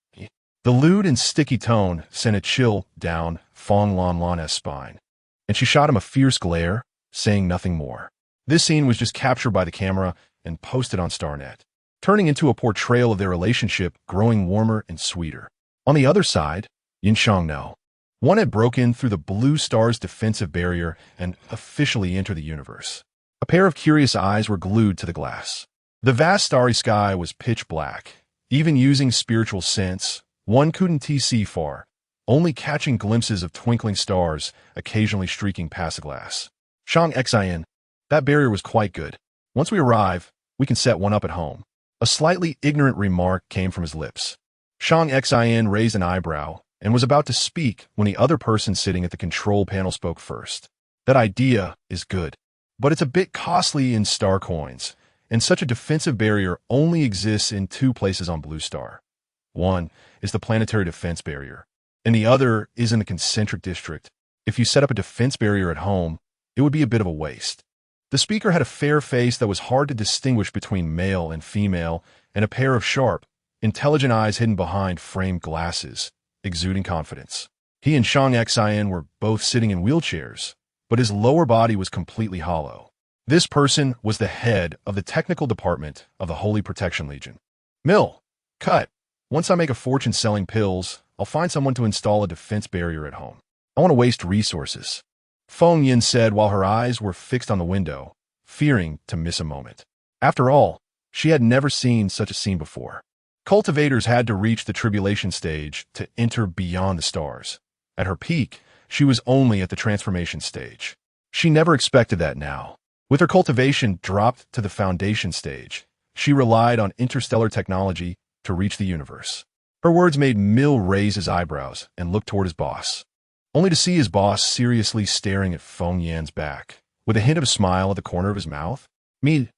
The lewd and sticky tone sent a chill down Feng Lanlan's spine, and she shot him a fierce glare, saying nothing more. This scene was just captured by the camera and posted on StarNet, turning into a portrayal of their relationship growing warmer and sweeter. On the other side, Yinshang no. One had broken through the Blue Star's defensive barrier and officially entered the universe. A pair of curious eyes were glued to the glass. The vast starry sky was pitch black, Even using spiritual sense, one couldn't see far, only catching glimpses of twinkling stars occasionally streaking past the glass. Shang Xin, that barrier was quite good. Once we arrive, we can set one up at home. A slightly ignorant remark came from his lips. Shang Xin raised an eyebrow and was about to speak when the other person sitting at the control panel spoke first. That idea is good, but it's a bit costly in star coins, and such a defensive barrier only exists in two places on Blue Star. One is the planetary defense barrier, and the other is in the concentric district. If you set up a defense barrier at home, it would be a bit of a waste. The speaker had a fair face that was hard to distinguish between male and female, and a pair of sharp, intelligent eyes hidden behind framed glasses, exuding confidence. He and Shang Xin were both sitting in wheelchairs, but his lower body was completely hollow. This person was the head of the technical department of the Holy Protection Legion. Mill, cut. Once I make a fortune selling pills, I'll find someone to install a defense barrier at home. I want to waste resources. Feng Yin said while her eyes were fixed on the window, fearing to miss a moment. After all, she had never seen such a scene before. Cultivators had to reach the tribulation stage to enter beyond the stars. At her peak, she was only at the transformation stage. She never expected that now. With her cultivation dropped to the foundation stage, she relied on interstellar technology to reach the universe. Her words made Mill raise his eyebrows and look toward his boss, only to see his boss seriously staring at Feng Yan's back, with a hint of a smile at the corner of his mouth. Me?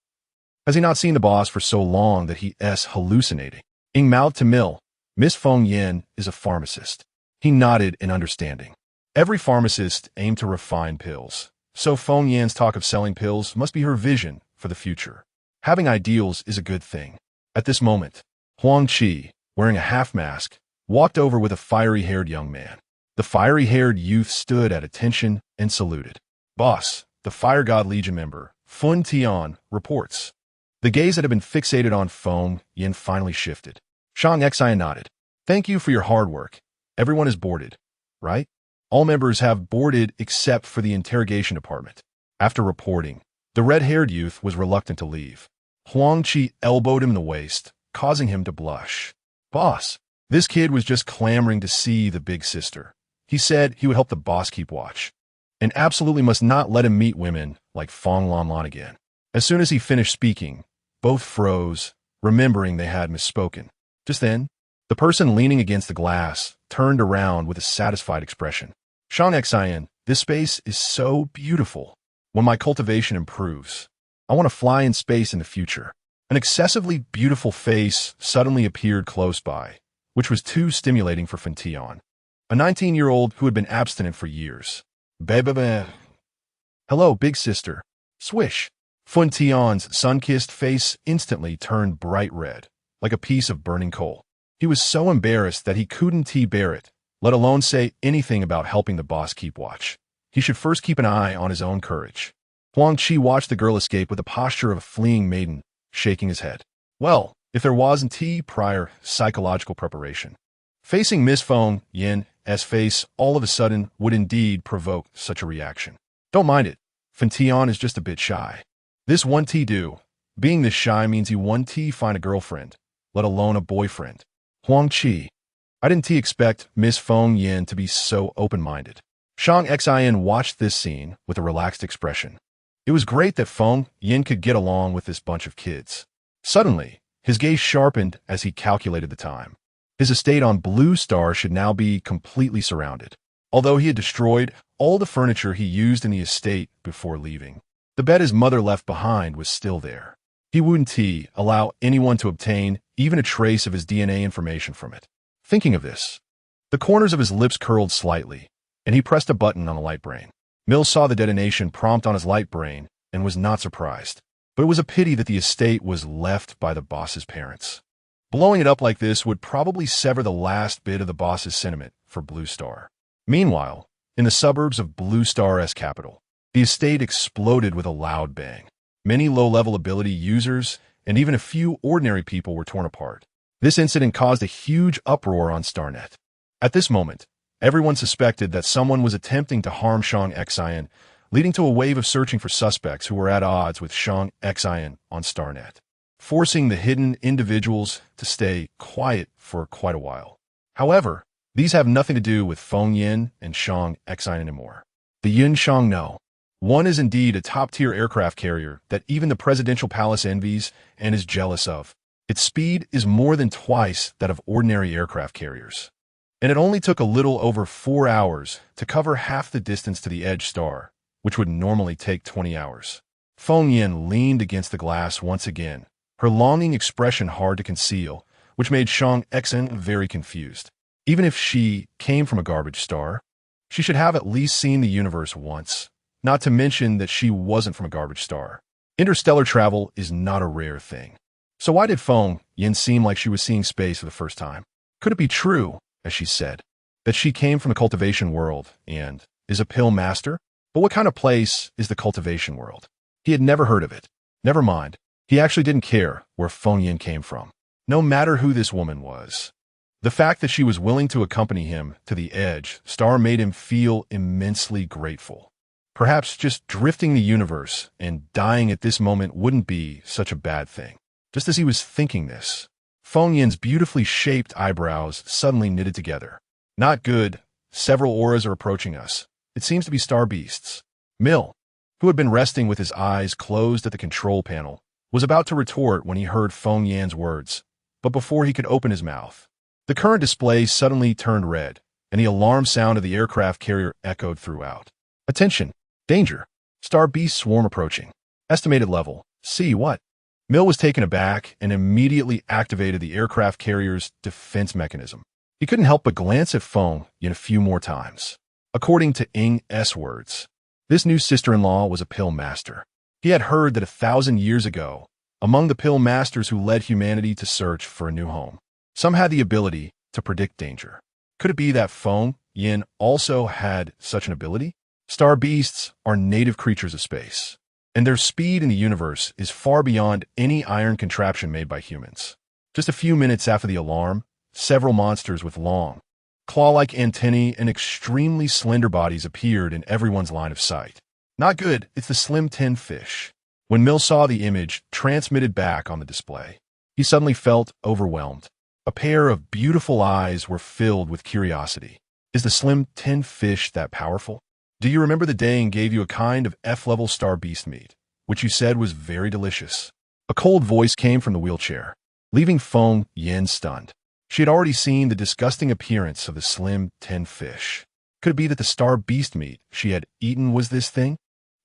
Has he not seen the boss for so long that he's hallucinating? Ing mouthed to Mill, Miss Feng Yan is a pharmacist. He nodded in understanding. Every pharmacist aimed to refine pills, so Feng Yan's talk of selling pills must be her vision for the future. Having ideals is a good thing. At this moment, Huang Qi, wearing a half-mask, walked over with a fiery-haired young man. The fiery-haired youth stood at attention and saluted. Boss, the Fire God Legion member, Fun Tian, reports. The gaze that had been fixated on Feng Yin finally shifted. Shang Xin nodded. Thank you for your hard work. Everyone is boarded, right? All members have boarded except for the interrogation department. After reporting, the red-haired youth was reluctant to leave. Huang Qi elbowed him in the waist, causing him to blush. Boss, this kid was just clamoring to see the big sister. He said he would help the boss keep watch, and absolutely must not let him meet women like Fong Lan again. As soon as he finished speaking, both froze, remembering they had misspoken. Just then, the person leaning against the glass turned around with a satisfied expression. Shang Xin, this space is so beautiful. When my cultivation improves, I want to fly in space in the future. An excessively beautiful face suddenly appeared close by, which was too stimulating for Fentian, a 19-year-old who had been abstinent for years. Hello, big sister. Swish. Fentian's sun-kissed face instantly turned bright red, like a piece of burning coal. He was so embarrassed that he couldn't bear it, let alone say anything about helping the boss keep watch. He should first keep an eye on his own courage. Huang Qi watched the girl escape with the posture of a fleeing maiden, shaking his head. Well, if there wasn't prior psychological preparation. Facing Miss Feng Yin's face all of a sudden would indeed provoke such a reaction. Don't mind it. Fentian is just a bit shy. This one do. Being this shy means he won't find a girlfriend, let alone a boyfriend. Huang Qi. I didn't expect Miss Feng Yin to be so open-minded. Shang Xin watched this scene with a relaxed expression. It was great that Feng Yin could get along with this bunch of kids. Suddenly, his gaze sharpened as he calculated the time. His estate on Blue Star should now be completely surrounded. Although he had destroyed all the furniture he used in the estate before leaving, the bed his mother left behind was still there. He wouldn't allow anyone to obtain even a trace of his DNA information from it. Thinking of this, the corners of his lips curled slightly, and he pressed a button on the light brain. Mills saw the detonation prompt on his light brain and was not surprised, but it was a pity that the estate was left by the boss's parents. Blowing it up like this would probably sever the last bit of the boss's sentiment for Blue Star. Meanwhile, in the suburbs of Blue Star's capital, the estate exploded with a loud bang. Many low-level ability users and even a few ordinary people were torn apart. This incident caused a huge uproar on Starnet. At this moment, everyone suspected that someone was attempting to harm Shang Xin, leading to a wave of searching for suspects who were at odds with Shang Xin on Starnet. forcing the hidden individuals to stay quiet for quite a while. However, these have nothing to do with Feng Yin and Shang Xi anymore. The Yin Shang know. One is indeed a top-tier aircraft carrier that even the presidential palace envies and is jealous of. Its speed is more than twice that of ordinary aircraft carriers. And it only took a little over 4 hours to cover half the distance to the Edge star, which would normally take 20 hours. Feng Yin leaned against the glass once again, her longing expression hard to conceal, which made Shang Xi very confused. Even if she came from a garbage star, she should have at least seen the universe once, not to mention that she wasn't from a garbage star. Interstellar travel is not a rare thing. So why did Feng Yin seem like she was seeing space for the first time? Could it be true, as she said, that she came from the cultivation world and is a pill master? But what kind of place is the cultivation world? He had never heard of it. Never mind, he actually didn't care where Feng Yin came from, no matter who this woman was. The fact that she was willing to accompany him to the Edge star made him feel immensely grateful. Perhaps just drifting the universe and dying at this moment wouldn't be such a bad thing. Just as he was thinking this, Feng Yin's beautifully shaped eyebrows suddenly knitted together. Not good. Several auras are approaching us. It seems to be star beasts. Mill, who had been resting with his eyes closed at the control panel, was about to retort when he heard Feng Yan's words. But before he could open his mouth, the current display suddenly turned red, and the alarm sound of the aircraft carrier echoed throughout. Attention! Danger! Star beast swarm approaching. Estimated level. See what? Mill was taken aback and immediately activated the aircraft carrier's defense mechanism. He couldn't help but glance at Feng Yin a few more times. According to Ing's words, this new sister-in-law was a pill master. He had heard that 1,000 years ago, among the pill masters who led humanity to search for a new home, some had the ability to predict danger. Could it be that Feng Yin also had such an ability? Star beasts are native creatures of space, and their speed in the universe is far beyond any iron contraption made by humans. Just a few minutes after the alarm, several monsters with long, claw-like antennae and extremely slender bodies appeared in everyone's line of sight. Not good, it's the Slim 10 fish. When Mill saw the image transmitted back on the display, he suddenly felt overwhelmed. A pair of beautiful eyes were filled with curiosity. Is the Slim 10 fish that powerful? Do you remember the day and gave you a kind of F-level star beast meat, which you said was very delicious? A cold voice came from the wheelchair, leaving Feng Yin stunned. She had already seen the disgusting appearance of the Slim 10 fish. Could it be that the star beast meat she had eaten was this thing?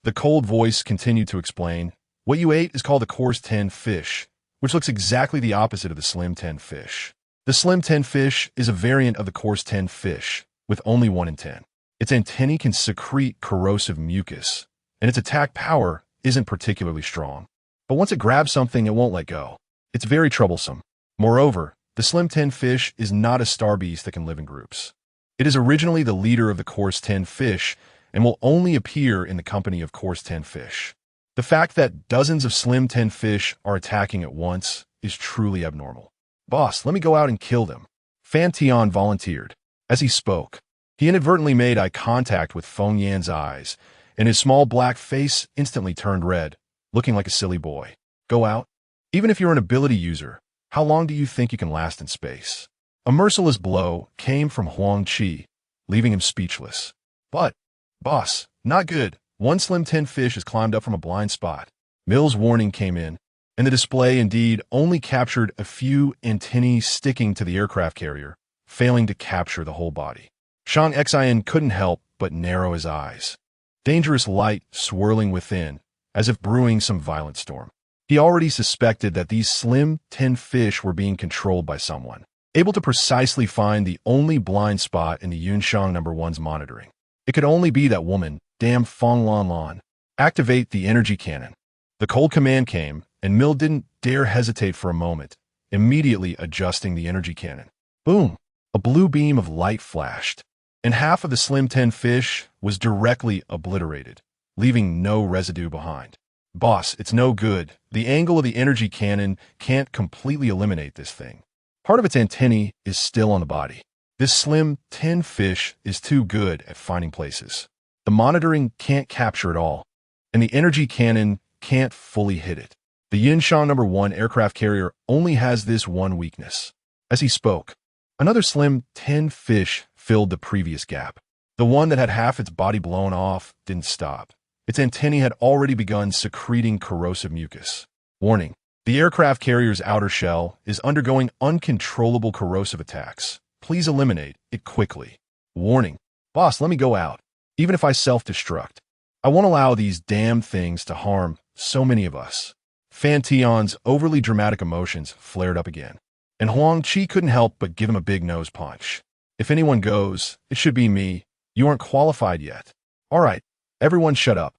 The cold voice continued to explain, what you ate is called the coarse 10 fish, which looks exactly the opposite of the Slim 10 fish. The Slim 10 fish is a variant of the coarse 10 fish, with only 1 in 10. Its antennae can secrete corrosive mucus, and its attack power isn't particularly strong. But once it grabs something, it won't let go. It's very troublesome. Moreover, the Slim 10 fish is not a star beast that can live in groups. It is originally the leader of the coarse 10 fish and will only appear in the company of coarse 10 fish. The fact that dozens of Slim 10 fish are attacking at once is truly abnormal. Boss, let me go out and kill them. Fan Tian volunteered. As he spoke, he inadvertently made eye contact with Feng Yan's eyes, and his small black face instantly turned red, looking like a silly boy. Go out? Even if you're an ability user, how long do you think you can last in space? A merciless blow came from Huang Qi, leaving him speechless. But, boss, not good. One Slim 10 fish has climbed up from a blind spot. Mill's warning came in, and the display indeed only captured a few antennae sticking to the aircraft carrier, failing to capture the whole body. Shang Xi couldn't help but narrow his eyes. Dangerous light swirling within, as if brewing some violent storm. He already suspected that these Slim 10 fish were being controlled by someone, able to precisely find the only blind spot in the Yunshang No. 1's monitoring. It could only be that woman, damn Feng Lan. Activate the energy cannon. The cold command came, and Mill didn't dare hesitate for a moment, immediately adjusting the energy cannon. Boom! A blue beam of light flashed, and half of the Slim 10 fish was directly obliterated, leaving no residue behind. Boss, it's no good. The angle of the energy cannon can't completely eliminate this thing. Part of its antennae is still on the body. This Slim 10 fish is too good at finding places. The monitoring can't capture it all, and the energy cannon can't fully hit it. The Yinshang #1 aircraft carrier only has this one weakness. As he spoke, another slim 10 fish filled the previous gap. The one that had half its body blown off didn't stop. Its antennae had already begun secreting corrosive mucus. Warning: the aircraft carrier's outer shell is undergoing uncontrollable corrosive attacks. Please eliminate it quickly. Warning: boss, let me go out. Even if I self-destruct, I won't allow these damn things to harm so many of us. Fan Tian's overly dramatic emotions flared up again, and Huang Qi couldn't help but give him a big nose punch. If anyone goes, it should be me. You aren't qualified yet. All right, everyone shut up.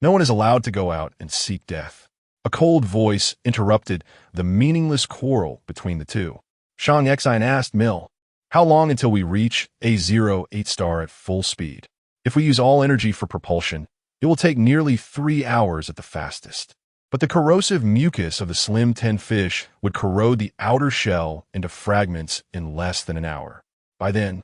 No one is allowed to go out and seek death. A cold voice interrupted the meaningless quarrel between the two. Shang Xian asked Mill, how long until we reach A08 star at full speed? If we use all energy for propulsion, it will take nearly 3 hours at the fastest. But the corrosive mucus of the slim 10 fish would corrode the outer shell into fragments in less than an hour. By then,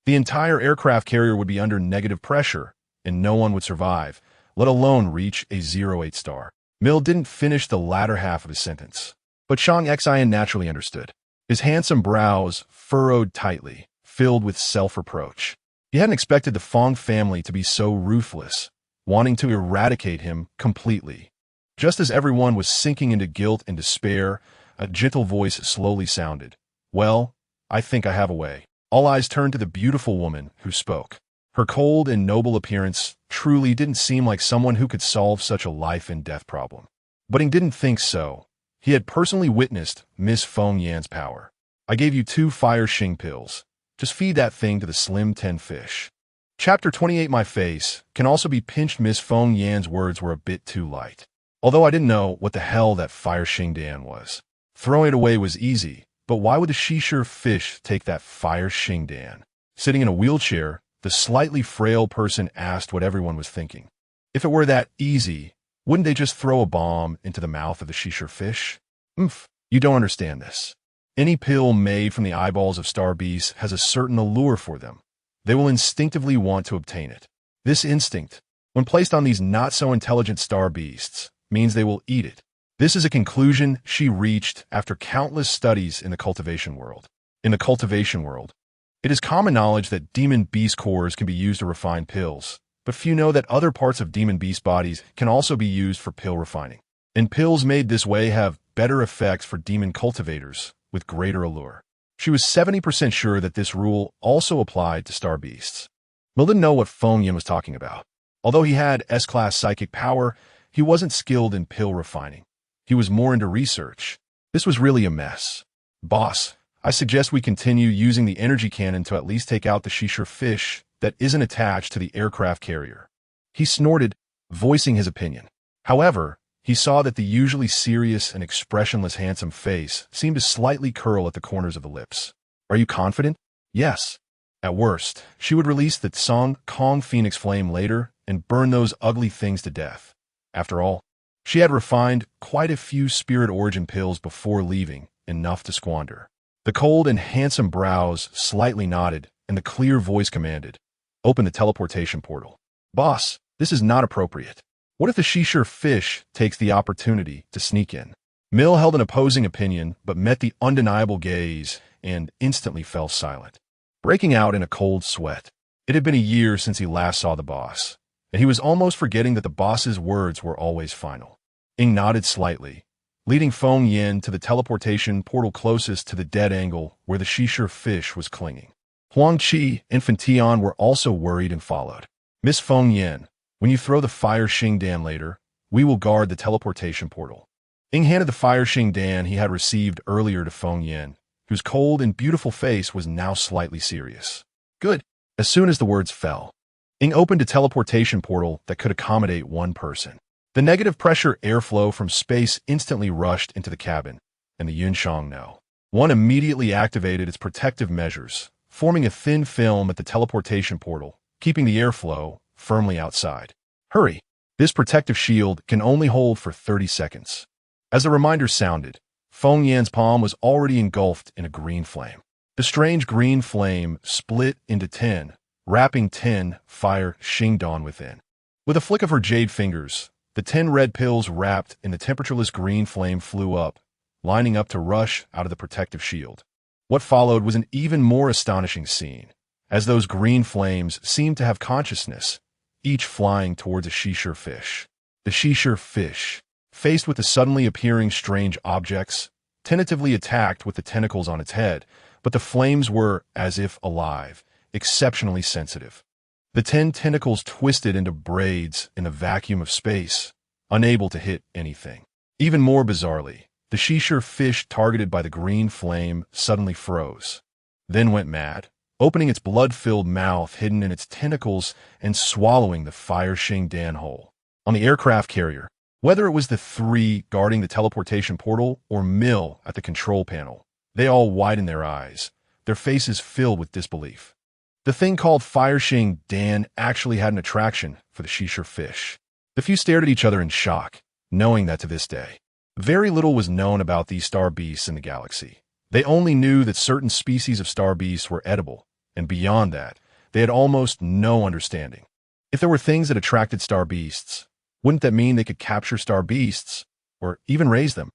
the entire aircraft carrier would be under negative pressure, and no one would survive, let alone reach A08 star. Mill didn't finish the latter half of his sentence, but Shang Xian naturally understood. His handsome brows furrowed tightly, filled with self-reproach. He hadn't expected the Fong family to be so ruthless, wanting to eradicate him completely. Just as everyone was sinking into guilt and despair, a gentle voice slowly sounded. Well, I think I have a way. All eyes turned to the beautiful woman who spoke. Her cold and noble appearance truly didn't seem like someone who could solve such a life-and-death problem. But he didn't think so. He had personally witnessed Miss Feng Yan's power. I gave you 2 fire shing pills. Just feed that thing to the slim 10 fish. Chapter 28 My face can also be pinched. Miss Feng Yan's words were a bit too light. Although I didn't know what the hell that fire shing dan was. Throwing it away was easy, but why would the Shishir fish take that fire shing dan? Sitting in a wheelchair, the slightly frail person asked what everyone was thinking. If it were that easy, wouldn't they just throw a bomb into the mouth of the Shishir fish? You don't understand this. Any pill made from the eyeballs of star beasts has a certain allure for them. They will instinctively want to obtain it. This instinct, when placed on these not-so-intelligent star beasts, means they will eat it. This is a conclusion she reached after countless studies in the cultivation world. In the cultivation world, it is common knowledge that demon beast cores can be used to refine pills, but few know that other parts of demon beast bodies can also be used for pill refining. And pills made this way have better effects for demon cultivators with greater allure. She was 70% sure that this rule also applied to star beasts. Mill didn't know what Feng Yin was talking about. Although he had S-class psychic power, he wasn't skilled in pill refining. He was more into research. This was really a mess. Boss, I suggest we continue using the energy cannon to at least take out the Shishir fish that isn't attached to the aircraft carrier. He snorted, voicing his opinion. However, he saw that the usually serious and expressionless handsome face seemed to slightly curl at the corners of the lips. Are you confident? Yes. At worst, she would release the Song Kong Phoenix Flame later and burn those ugly things to death. After all, she had refined quite a few spirit origin pills before leaving, enough to squander. The cold and handsome brows slightly nodded, and the clear voice commanded, "Open the teleportation portal." Boss, this is not appropriate. What if the Shishir fish takes the opportunity to sneak in? Mill held an opposing opinion, but met the undeniable gaze and instantly fell silent, breaking out in a cold sweat. It had been a year since he last saw the boss, and he was almost forgetting that the boss's words were always final. Ing nodded slightly, leading Feng Yin to the teleportation portal closest to the dead angle where the Shishir fish was clinging. Huang Qi and Fan Tian were also worried and followed. Miss Feng Yin, when you throw the fire shing dan later, we will guard the teleportation portal. Ing handed the fire shing dan he had received earlier to Feng Yin, whose cold and beautiful face was now slightly serious. Good. As soon as the words fell, Ing opened a teleportation portal that could accommodate one person. The negative pressure airflow from space instantly rushed into the cabin, and the Yunshang No. 1 immediately activated its protective measures, forming a thin film at the teleportation portal, keeping the airflow firmly outside. Hurry! This protective shield can only hold for 30 seconds. As the reminder sounded, Feng Yan's palm was already engulfed in a green flame. The strange green flame split into 10, wrapping 10 fire Xingdan within. With a flick of her jade fingers, The 10 red pills wrapped in the temperatureless green flame flew up, lining up to rush out of the protective shield. What followed was an even more astonishing scene, as those green flames seemed to have consciousness, each flying towards a Shishir fish. The Shishir fish, faced with the suddenly appearing strange objects, tentatively attacked with the tentacles on its head, but the flames were, as if alive, exceptionally sensitive. The 10 tentacles twisted into braids in a vacuum of space, unable to hit anything. Even more bizarrely, the Shishir fish targeted by the green flame suddenly froze, then went mad, opening its blood-filled mouth hidden in its tentacles and swallowing the Fire Xing Dan whole. On the aircraft carrier, whether it was the 3 guarding the teleportation portal or Mill at the control panel, they all widened their eyes, their faces filled with disbelief. The thing called Fire Xing Dan actually had an attraction for the Shishir fish. The few stared at each other in shock, knowing that to this day, very little was known about these star beasts in the galaxy. They only knew that certain species of star beasts were edible, and beyond that, they had almost no understanding. If there were things that attracted star beasts, wouldn't that mean they could capture star beasts, or even raise them?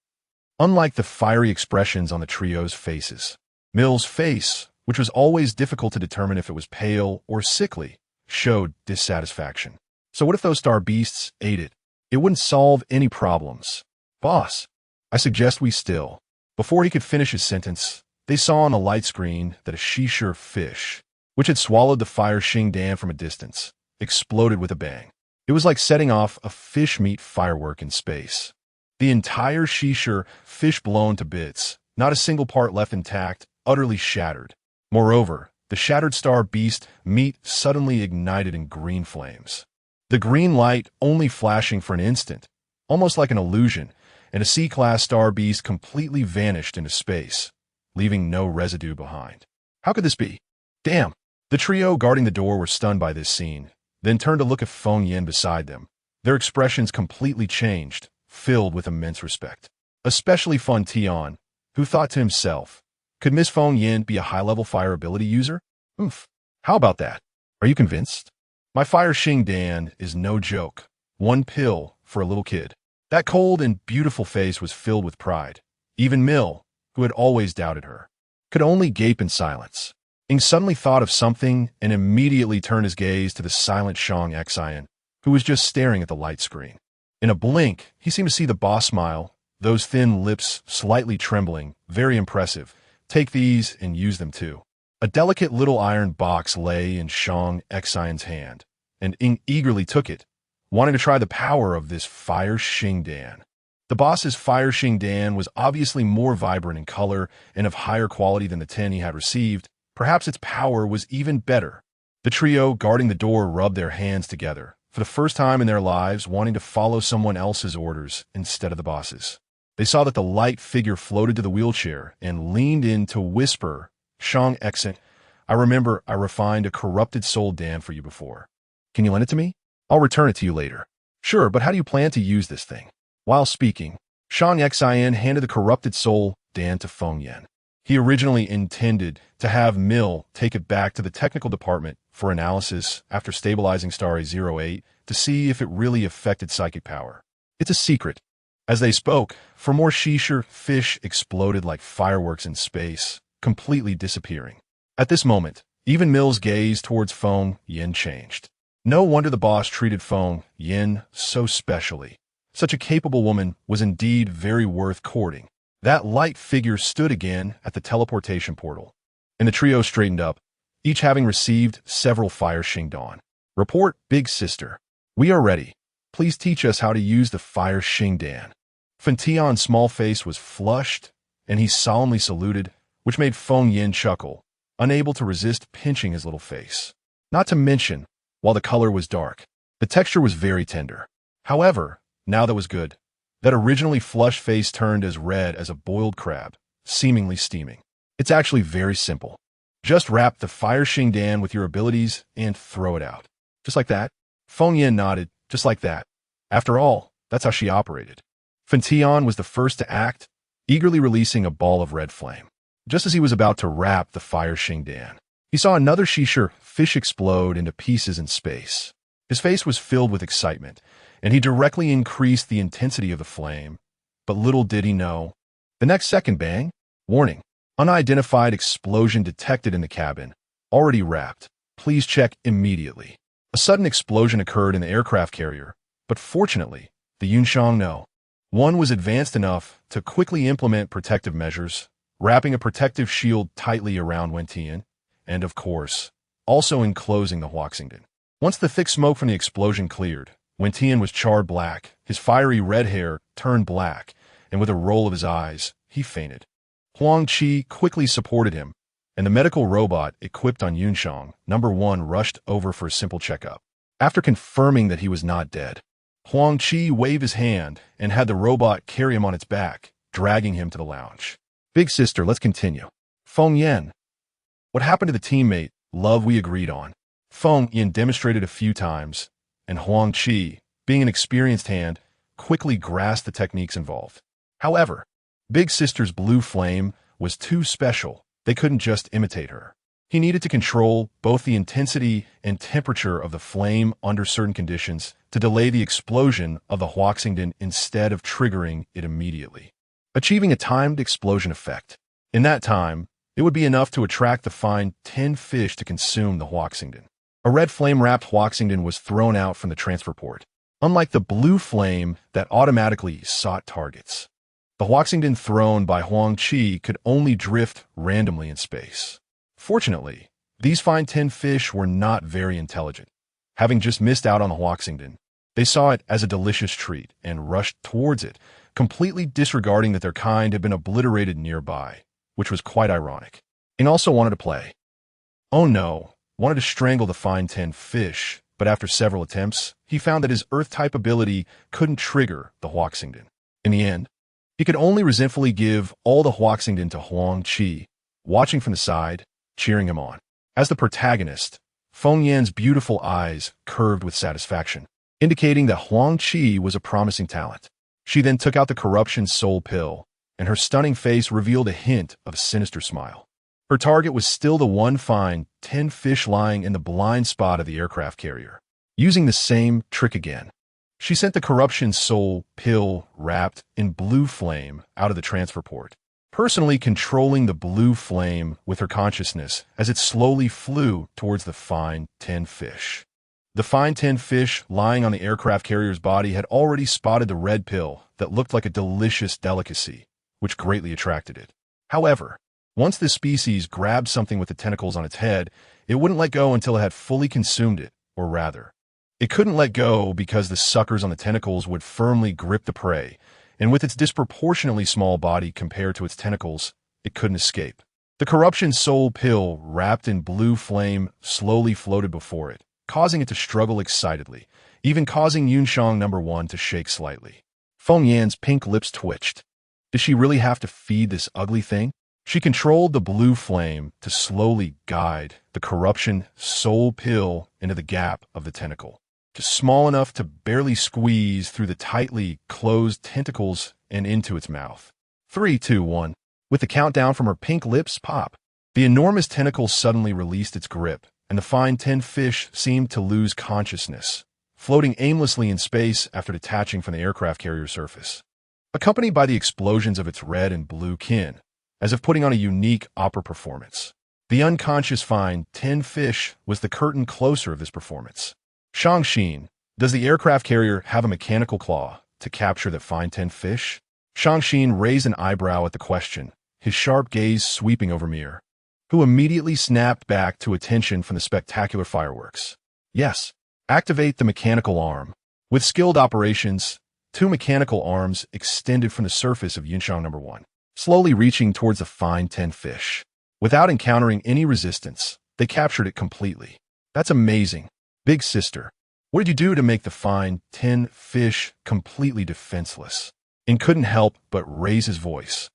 Unlike the fiery expressions on the trio's faces, Mill's face, which was always difficult to determine if it was pale or sickly, showed dissatisfaction. So what if those star beasts ate it? It wouldn't solve any problems. Boss, I suggest we still. Before he could finish his sentence, they saw on a light screen that a Shishir fish, which had swallowed the Fire Xing Dan from a distance, exploded with a bang. It was like setting off a fish meat firework in space. The entire Shishir fish blown to bits, not a single part left intact, utterly shattered. Moreover, the shattered star beast meat suddenly ignited in green flames. The green light only flashing for an instant, almost like an illusion, and a C-class star beast completely vanished into space, leaving no residue behind. How could this be? Damn! The trio guarding the door were stunned by this scene, then turned to look at Feng Yin beside them. Their expressions completely changed, filled with immense respect. Especially Fun Tian, who thought to himself, could Miss Feng Yin be a high-level fire ability user? Oof. How about that? Are you convinced? My Fire Xing Dan is no joke. 1 pill for a little kid. That cold and beautiful face was filled with pride. Even Mill, who had always doubted her, could only gape in silence. Ing suddenly thought of something and immediately turned his gaze to the silent Shang Xian, who was just staring at the light screen. In a blink, he seemed to see the boss smile, those thin lips slightly trembling, very impressive. Take these and use them too. A delicate little iron box lay in Shang Xian's hand, and Ing eagerly took it, wanting to try the power of this Fire Xing Dan. The boss's Fire Xing Dan was obviously more vibrant in color and of higher quality than the 10 he had received. Perhaps its power was even better. The trio guarding the door rubbed their hands together, for the first time in their lives wanting to follow someone else's orders instead of the boss's. They saw that the light figure floated to the wheelchair and leaned in to whisper, Shang Xian, I remember I refined a corrupted soul Dan for you before. Can you lend it to me? I'll return it to you later. Sure, but how do you plan to use this thing? While speaking, Shang Xian handed the corrupted soul Dan to Feng Yin. He originally intended to have Mill take it back to the technical department for analysis after stabilizing Star A08 to see if it really affected psychic power. It's a secret. As they spoke, for more Shishir fish exploded like fireworks in space, completely disappearing. At this moment, even Mill's gaze towards Feng Yin changed. No wonder the boss treated Feng Yin so specially. Such a capable woman was indeed very worth courting. That light figure stood again at the teleportation portal, and the trio straightened up, each having received several Fire Xing Dan. Report, Big Sister. We are ready. Please teach us how to use the Fire Xing Dan. Fentian's small face was flushed, and he solemnly saluted, which made Feng Yin chuckle, unable to resist pinching his little face. Not to mention, while the color was dark, the texture was very tender. However, now that was good. That originally flushed face turned as red as a boiled crab, seemingly steaming. It's actually very simple. Just wrap the Fire Xing Dan with your abilities and throw it out. Just like that. Feng Yin nodded, just like that. After all, that's how she operated. Fentian was the first to act, eagerly releasing a ball of red flame. Just as he was about to wrap the Fire Xing Dan, he saw another Shishir fish explode into pieces in space. His face was filled with excitement, and he directly increased the intensity of the flame. But little did he know. The next second, bang! Warning. Unidentified explosion detected in the cabin. Already wrapped. Please check immediately. A sudden explosion occurred in the aircraft carrier, but fortunately, the Yunshang No. 1 was advanced enough to quickly implement protective measures, wrapping a protective shield tightly around Wentian, and of course, also enclosing the Huaxingdon. Once the thick smoke from the explosion cleared, Wentian was charred black, his fiery red hair turned black, and with a roll of his eyes, he fainted. Huang Qi quickly supported him, and the medical robot equipped on Yunshang No. 1 rushed over for a simple checkup. After confirming that he was not dead, Huang Qi waved his hand and had the robot carry him on its back, dragging him to the lounge. Big sister, let's continue. Feng Yan. What happened to the teammate, love we agreed on? Feng Yan demonstrated a few times, and Huang Qi, being an experienced hand, quickly grasped the techniques involved. However, Big Sister's blue flame was too special. They couldn't just imitate her. He needed to control both the intensity and temperature of the flame under certain conditions to delay the explosion of the Huaxingdon instead of triggering it immediately, achieving a timed explosion effect. In that time, it would be enough to attract the fine 10 fish to consume the Huaxingdon. A red flame-wrapped Huaxingdon was thrown out from the transfer port, unlike the blue flame that automatically sought targets. The Huaxingdon thrown by Huang Qi could only drift randomly in space. Fortunately, these fine 10 fish were not very intelligent. Having just missed out on the Huaxingdon, they saw it as a delicious treat and rushed towards it, completely disregarding that their kind had been obliterated nearby, which was quite ironic. And also wanted to play. Oh no, wanted to strangle the fine 10 fish, but after several attempts, he found that his Earth-type ability couldn't trigger the Huaxingdon. In the end, he could only resentfully give all the Huaxingdon to Huang Qi, watching from the side, cheering him on. As the protagonist, Feng Yan's beautiful eyes curved with satisfaction, indicating that Huang Qi was a promising talent. She then took out the corruption soul pill, and her stunning face revealed a hint of a sinister smile. Her target was still the one fine 10 fish lying in the blind spot of the aircraft carrier. Using the same trick again, she sent the corruption soul pill wrapped in blue flame out of the transfer port, personally controlling the blue flame with her consciousness as it slowly flew towards the fine 10 fish. The fine 10 fish lying on the aircraft carrier's body had already spotted the red pill that looked like a delicious delicacy, which greatly attracted it. However, once this species grabbed something with the tentacles on its head, it wouldn't let go until it had fully consumed it, or rather, it couldn't let go because the suckers on the tentacles would firmly grip the prey, and with its disproportionately small body compared to its tentacles, it couldn't escape. The corruption soul pill wrapped in blue flame slowly floated before it, causing it to struggle excitedly, even causing Yunshang No. 1 to shake slightly. Feng Yan's pink lips twitched. Did she really have to feed this ugly thing? She controlled the blue flame to slowly guide the corruption soul pill into the gap of the tentacle, just small enough to barely squeeze through the tightly closed tentacles and into its mouth. 3, 2, 1. With the countdown from her pink lips pop, the enormous tentacle suddenly released its grip, and the fine 10 fish seemed to lose consciousness, floating aimlessly in space after detaching from the aircraft carrier's surface, accompanied by the explosions of its red and blue kin, as if putting on a unique opera performance. The unconscious fine 10 fish was the curtain closer of this performance. Shangxin, does the aircraft carrier have a mechanical claw to capture that fine 10 fish? Shangxin raised an eyebrow at the question, his sharp gaze sweeping over Mir, who immediately snapped back to attention from the spectacular fireworks. Yes, activate the mechanical arm. With skilled operations, 2 mechanical arms extended from the surface of Yunshang No. 1, slowly reaching towards the fine 10 fish. Without encountering any resistance, they captured it completely. That's amazing. Big sister, what did you do to make the fine 10 fish completely defenseless? And couldn't help but raise his voice,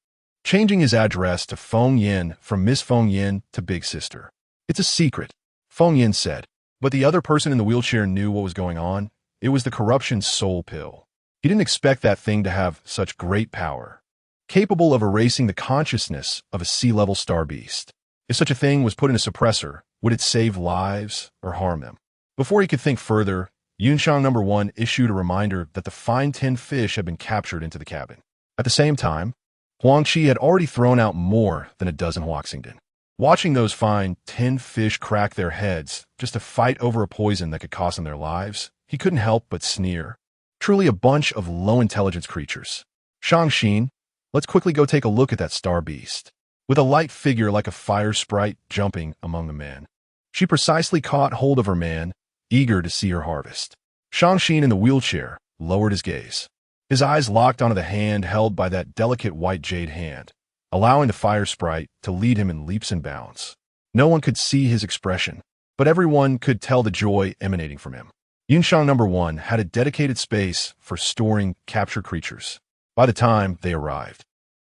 changing his address to Feng Yan from Miss Feng Yan to Big Sister. It's a secret, Feng Yan said, but the other person in the wheelchair knew what was going on. It was the corruption soul pill. He didn't expect that thing to have such great power, capable of erasing the consciousness of a sea-level star beast. If such a thing was put in a suppressor, would it save lives or harm them? Before he could think further, Yunshang number 1 issued a reminder that the fine 10 fish had been captured into the cabin. At the same time, Huangqi had already thrown out more than a dozen Huaxingdon. Watching those fine 10 fish crack their heads just to fight over a poison that could cost them their lives, he couldn't help but sneer. Truly a bunch of low-intelligence creatures. Shangxin, let's quickly go take a look at that star beast. With a light figure like a fire sprite jumping among the men, she precisely caught hold of her man, eager to see her harvest. Shangxin in the wheelchair lowered his gaze. His eyes locked onto the hand held by that delicate white jade hand, allowing the fire sprite to lead him in leaps and bounds. No one could see his expression, but everyone could tell the joy emanating from him. Yunshang number 1 had a dedicated space for storing captured creatures. By the time they arrived,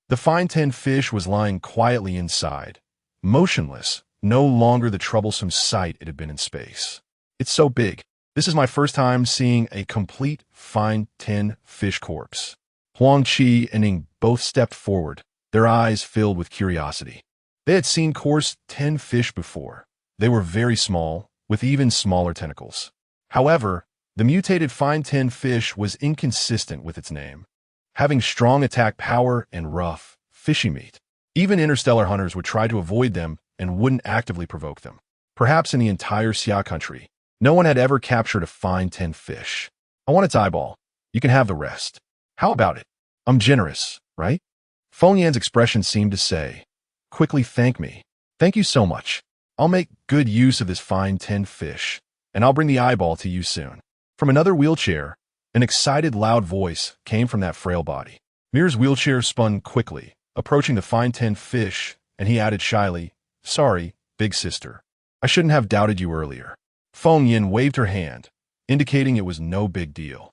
the fine 10 fish was lying quietly inside, motionless, no longer the troublesome sight it had been in space. It's so big. This is my first time seeing a complete fine 10 fish corpse. Huang Qi and Ning both stepped forward, their eyes filled with curiosity. They had seen coarse 10 fish before. They were very small, with even smaller tentacles. However, the mutated fine 10 fish was inconsistent with its name, having strong attack power and rough, fishy meat. Even interstellar hunters would try to avoid them and wouldn't actively provoke them. Perhaps in the entire Xia country, no one had ever captured a fine 10 fish. I want its eyeball. You can have the rest. How about it? I'm generous, right? Feng Yan's expression seemed to say, quickly thank me. Thank you so much. I'll make good use of this fine 10 fish, and I'll bring the eyeball to you soon. From another wheelchair, an excited, loud voice came from that frail body. Mir's wheelchair spun quickly, approaching the fine 10 fish, and he added shyly, sorry, big sister. I shouldn't have doubted you earlier. Feng Yin waved her hand, indicating it was no big deal.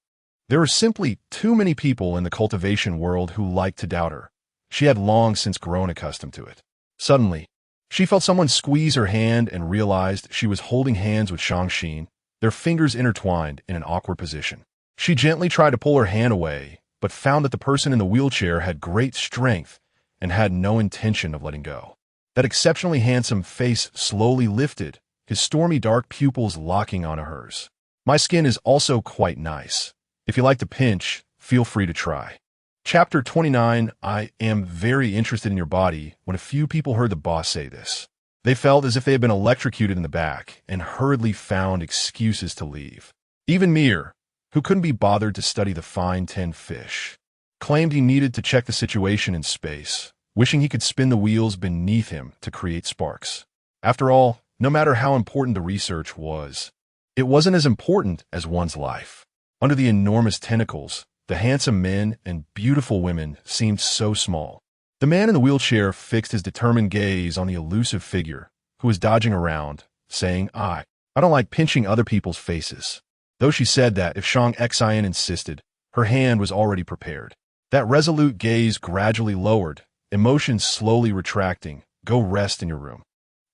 There were simply too many people in the cultivation world who liked to doubt her. She had long since grown accustomed to it. Suddenly, she felt someone squeeze her hand and realized she was holding hands with Shangxin, their fingers intertwined in an awkward position. She gently tried to pull her hand away, but found that the person in the wheelchair had great strength and had no intention of letting go. That exceptionally handsome face slowly lifted, his stormy dark pupils locking onto hers. My skin is also quite nice. If you like to pinch, feel free to try. Chapter 29. I am very interested in your body. When a few people heard the boss say this, they felt as if they had been electrocuted in the back and hurriedly found excuses to leave. Even Mir, who couldn't be bothered to study the fine 10 fish, claimed he needed to check the situation in space, wishing he could spin the wheels beneath him to create sparks. After all, no matter how important the research was, it wasn't as important as one's life. Under the enormous tentacles, the handsome men and beautiful women seemed so small. The man in the wheelchair fixed his determined gaze on the elusive figure, who was dodging around, saying, I don't like pinching other people's faces. Though she said that if Shang Xian insisted, her hand was already prepared. That resolute gaze gradually lowered, emotions slowly retracting. Go rest in your room.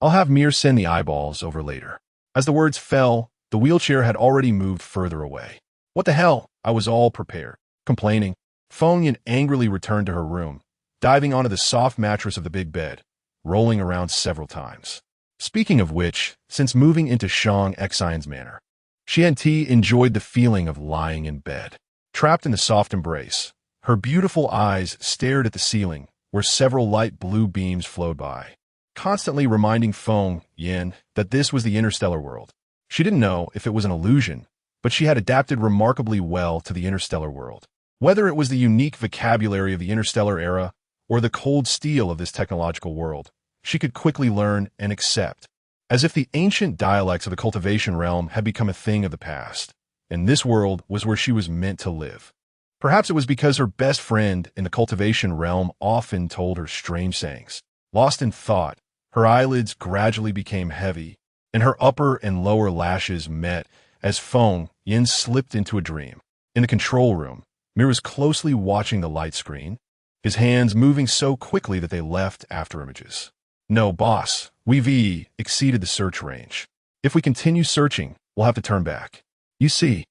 I'll have Mir send the eyeballs over later. As the words fell, the wheelchair had already moved further away. What the hell? I was all prepared. Complaining, Feng Yin angrily returned to her room, diving onto the soft mattress of the big bed, rolling around several times. Speaking of which, since moving into Shang Xian's manor, Xianti enjoyed the feeling of lying in bed. Trapped in the soft embrace, her beautiful eyes stared at the ceiling, where several light blue beams flowed by, constantly reminding Feng Yin that this was the interstellar world. She didn't know if it was an illusion, but she had adapted remarkably well to the interstellar world. Whether it was the unique vocabulary of the interstellar era or the cold steel of this technological world, she could quickly learn and accept, as if the ancient dialects of the cultivation realm had become a thing of the past, and this world was where she was meant to live. Perhaps it was because her best friend in the cultivation realm often told her strange sayings. Lost in thought, her eyelids gradually became heavy, and her upper and lower lashes met as Feng Yin slipped into a dream. In the control room, Mir was closely watching the light screen, his hands moving so quickly that they left after images. No, boss, we've exceeded the search range. If we continue searching, we'll have to turn back. You see.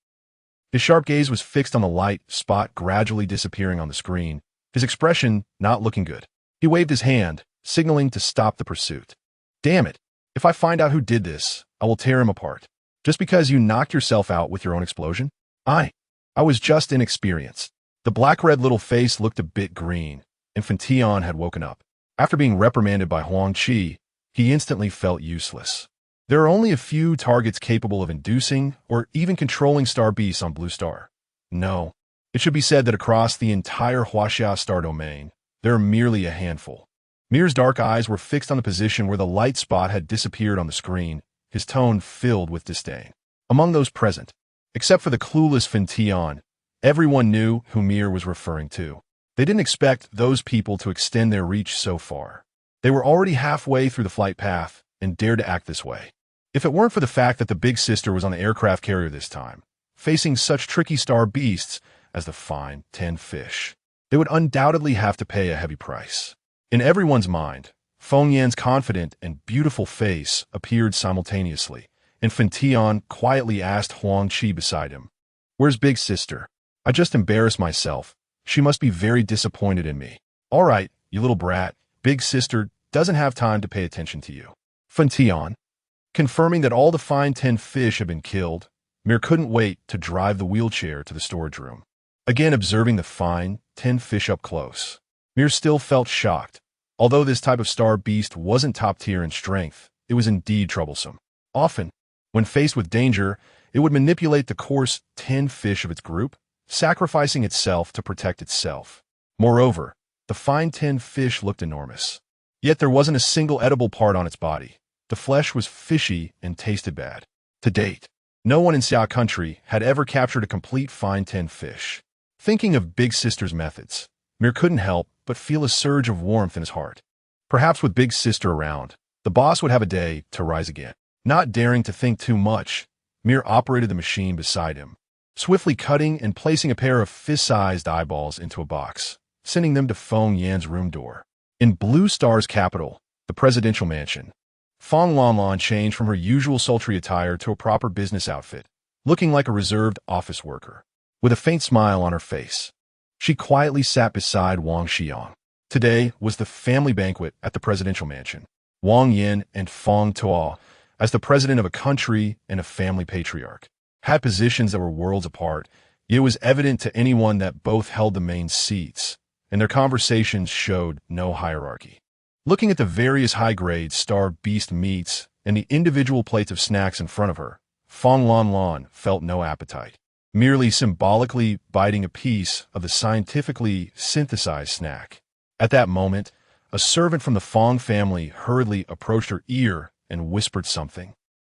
His sharp gaze was fixed on the light spot gradually disappearing on the screen, his expression not looking good. He waved his hand, signaling to stop the pursuit. Damn it. If I find out who did this, I will tear him apart. Just because you knocked yourself out with your own explosion? I was just inexperienced. The black-red little face looked a bit green, and Fantion had woken up. After being reprimanded by Huang Qi, he instantly felt useless. There are only a few targets capable of inducing or even controlling star beasts on Blue Star. No, it should be said that across the entire Huaxia star domain, there are merely a handful. Mir's dark eyes were fixed on the position where the light spot had disappeared on the screen, his tone filled with disdain. Among those present, except for the clueless Fantion, everyone knew who Mir was referring to. They didn't expect those people to extend their reach so far. They were already halfway through the flight path and dared to act this way. If it weren't for the fact that the big sister was on the aircraft carrier this time, facing such tricky star beasts as the fine 10 fish, they would undoubtedly have to pay a heavy price. In everyone's mind, Feng Yan's confident and beautiful face appeared simultaneously, and Fantion quietly asked Huang Qi beside him, "Where's Big Sister? I just embarrassed myself. She must be very disappointed in me." "All right, you little brat, Big Sister doesn't have time to pay attention to you." Fantion, confirming that all the fine 10 fish had been killed, Mir couldn't wait to drive the wheelchair to the storage room. Again observing the fine 10 fish up close, Mir still felt shocked. Although this type of star beast wasn't top tier in strength, it was indeed troublesome. Often, when faced with danger, it would manipulate the coarse 10 fish of its group, sacrificing itself to protect itself. Moreover, the fine 10 fish looked enormous. Yet there wasn't a single edible part on its body. The flesh was fishy and tasted bad. To date, no one in Xia country had ever captured a complete fine 10 fish. Thinking of Big Sister's methods, Mir couldn't help but feel a surge of warmth in his heart. Perhaps with Big Sister around, the boss would have a day to rise again. Not daring to think too much, Mir operated the machine beside him, swiftly cutting and placing a pair of fist-sized eyeballs into a box, sending them to Feng Yan's room door. In Blue Star's capital, the presidential mansion, Feng Lanlan changed from her usual sultry attire to a proper business outfit, looking like a reserved office worker. With a faint smile on her face, she quietly sat beside Wang Xiang. Today was the family banquet at the presidential mansion. Wang Yin and Feng Tuo, as the president of a country and a family patriarch, had positions that were worlds apart, yet it was evident to anyone that both held the main seats, and their conversations showed no hierarchy. Looking at the various high-grade star beast meats and the individual plates of snacks in front of her, Feng Lanlan felt no appetite, merely symbolically biting a piece of the scientifically synthesized snack. At that moment, a servant from the Feng family hurriedly approached her ear and whispered something,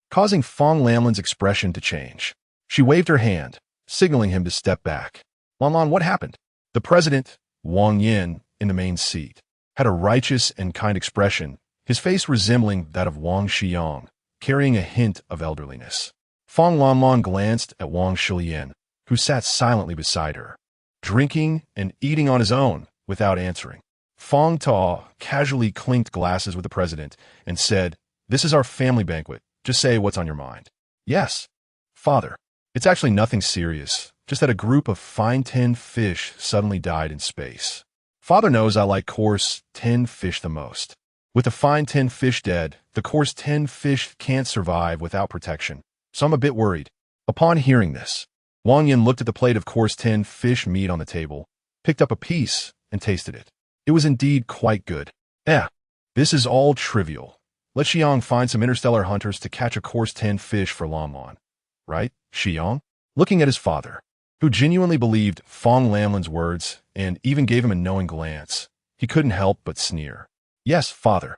causing Feng Lanlan's expression to change. She waved her hand, signaling him to step back. "Lanlan, what happened?" The president, Wang Yin, in the main seat, had a righteous and kind expression, his face resembling that of Wang Xiang, carrying a hint of elderliness. Feng Lanlan glanced at Wang Shilian, who sat silently beside her, drinking and eating on his own without answering. Feng Tuo casually clinked glasses with the president and said, "This is our family banquet. Just say what's on your mind." "Yes, Father. It's actually nothing serious, just that a group of fine 10 fish suddenly died in space. Father knows I like coarse 10 fish the most. With the fine 10 fish dead, the coarse 10 fish can't survive without protection, so I'm a bit worried." Upon hearing this, Wang Yin looked at the plate of coarse 10 fish meat on the table, picked up a piece, and tasted it. It was indeed quite good. This is all trivial. Let Xiang find some interstellar hunters to catch a coarse 10 fish for Lanlan. Right, Xiang? Looking at his father, who genuinely believed Feng Lanlan's words and even gave him a knowing glance, he couldn't help but sneer. "Yes, Father.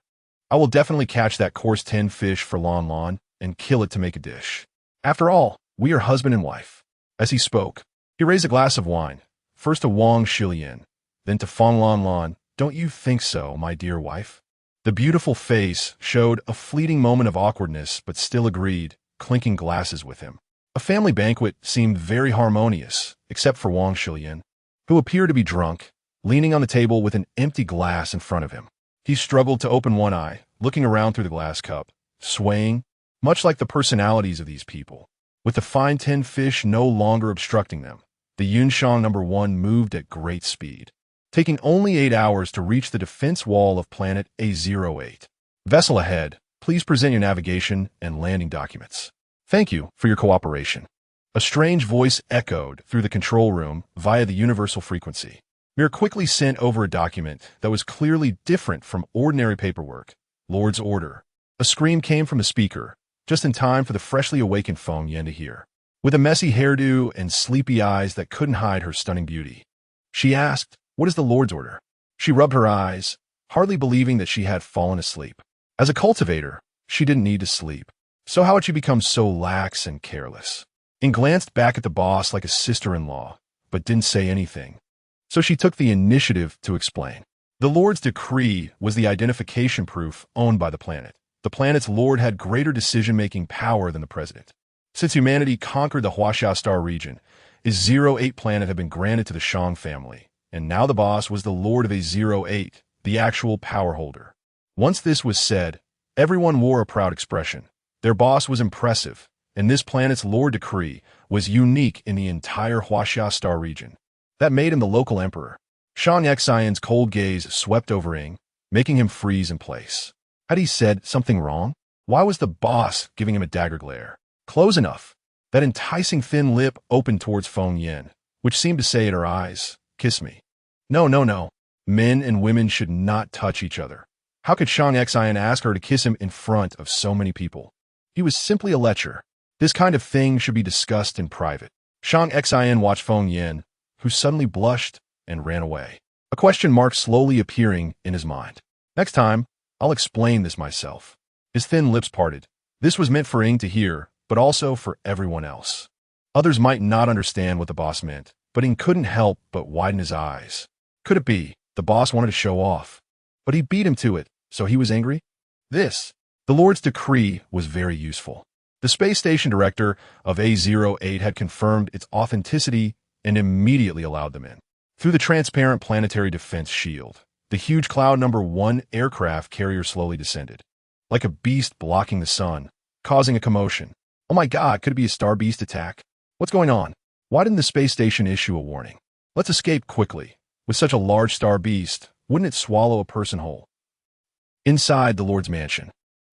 I will definitely catch that coarse 10 fish for Lanlan and kill it to make a dish. After all, we are husband and wife." As he spoke, he raised a glass of wine, first to Wang Shilian, then to Feng Lanlan. "Don't you think so, my dear wife?" The beautiful face showed a fleeting moment of awkwardness, but still agreed, clinking glasses with him. A family banquet seemed very harmonious, except for Wang Shilian, who appeared to be drunk, leaning on the table with an empty glass in front of him. He struggled to open one eye, looking around through the glass cup, swaying, much like the personalities of these people. With the fine 10 fish no longer obstructing them, the Yunshang No. 1 moved at great speed, taking only 8 hours to reach the defense wall of planet A08. "Vessel ahead, please present your navigation and landing documents." Thank you for your cooperation. A strange voice echoed through the control room via the universal frequency. Mir quickly sent over a document that was clearly different from ordinary paperwork. Lord's order. A scream came from the speaker, just in time for the freshly awakened Feng Yen to hear. With a messy hairdo and sleepy eyes that couldn't hide her stunning beauty, she asked, "What is the Lord's order?" She rubbed her eyes, hardly believing that she had fallen asleep. As a cultivator, she didn't need to sleep. So how had she become so lax and careless? And glanced back at the boss like a sister-in-law, but didn't say anything. So she took the initiative to explain. The Lord's decree was the identification proof owned by the planet. The planet's Lord had greater decision-making power than the president. Since humanity conquered the Huaxia star region, a 08 planet had been granted to the Shang family, and now the boss was the Lord of a 08, the actual power holder. Once this was said, everyone wore a proud expression. Their boss was impressive, and this planet's Lord decree was unique in the entire Huaxia star region. That made him the local emperor. Shang Xian's cold gaze swept over Ying, making him freeze in place. Had he said something wrong? Why was the boss giving him a dagger glare? Close enough. That enticing thin lip opened towards Feng Yen, which seemed to say in her eyes, "Kiss me." No, no, no. Men and women should not touch each other. How could Shang Xian ask her to kiss him in front of so many people? He was simply a lecher. This kind of thing should be discussed in private. Shang Xian watched Feng Yen, who suddenly blushed and ran away. A question mark slowly appearing in his mind. Next time, I'll explain this myself. His thin lips parted. This was meant for Ying to hear, but also for everyone else. Others might not understand what the boss meant, but Ying couldn't help but widen his eyes. Could it be the boss wanted to show off? But he beat him to it, so he was angry? The Lord's decree was very useful. The space station director of A08 had confirmed its authenticity and immediately allowed them in. Through the transparent planetary defense shield, the huge Cloud Number 1 aircraft carrier slowly descended. Like a beast blocking the sun, causing a commotion. Oh my god, could it be a star beast attack? What's going on? Why didn't the space station issue a warning? Let's escape quickly. With such a large star beast, wouldn't it swallow a person whole? Inside the Lord's mansion,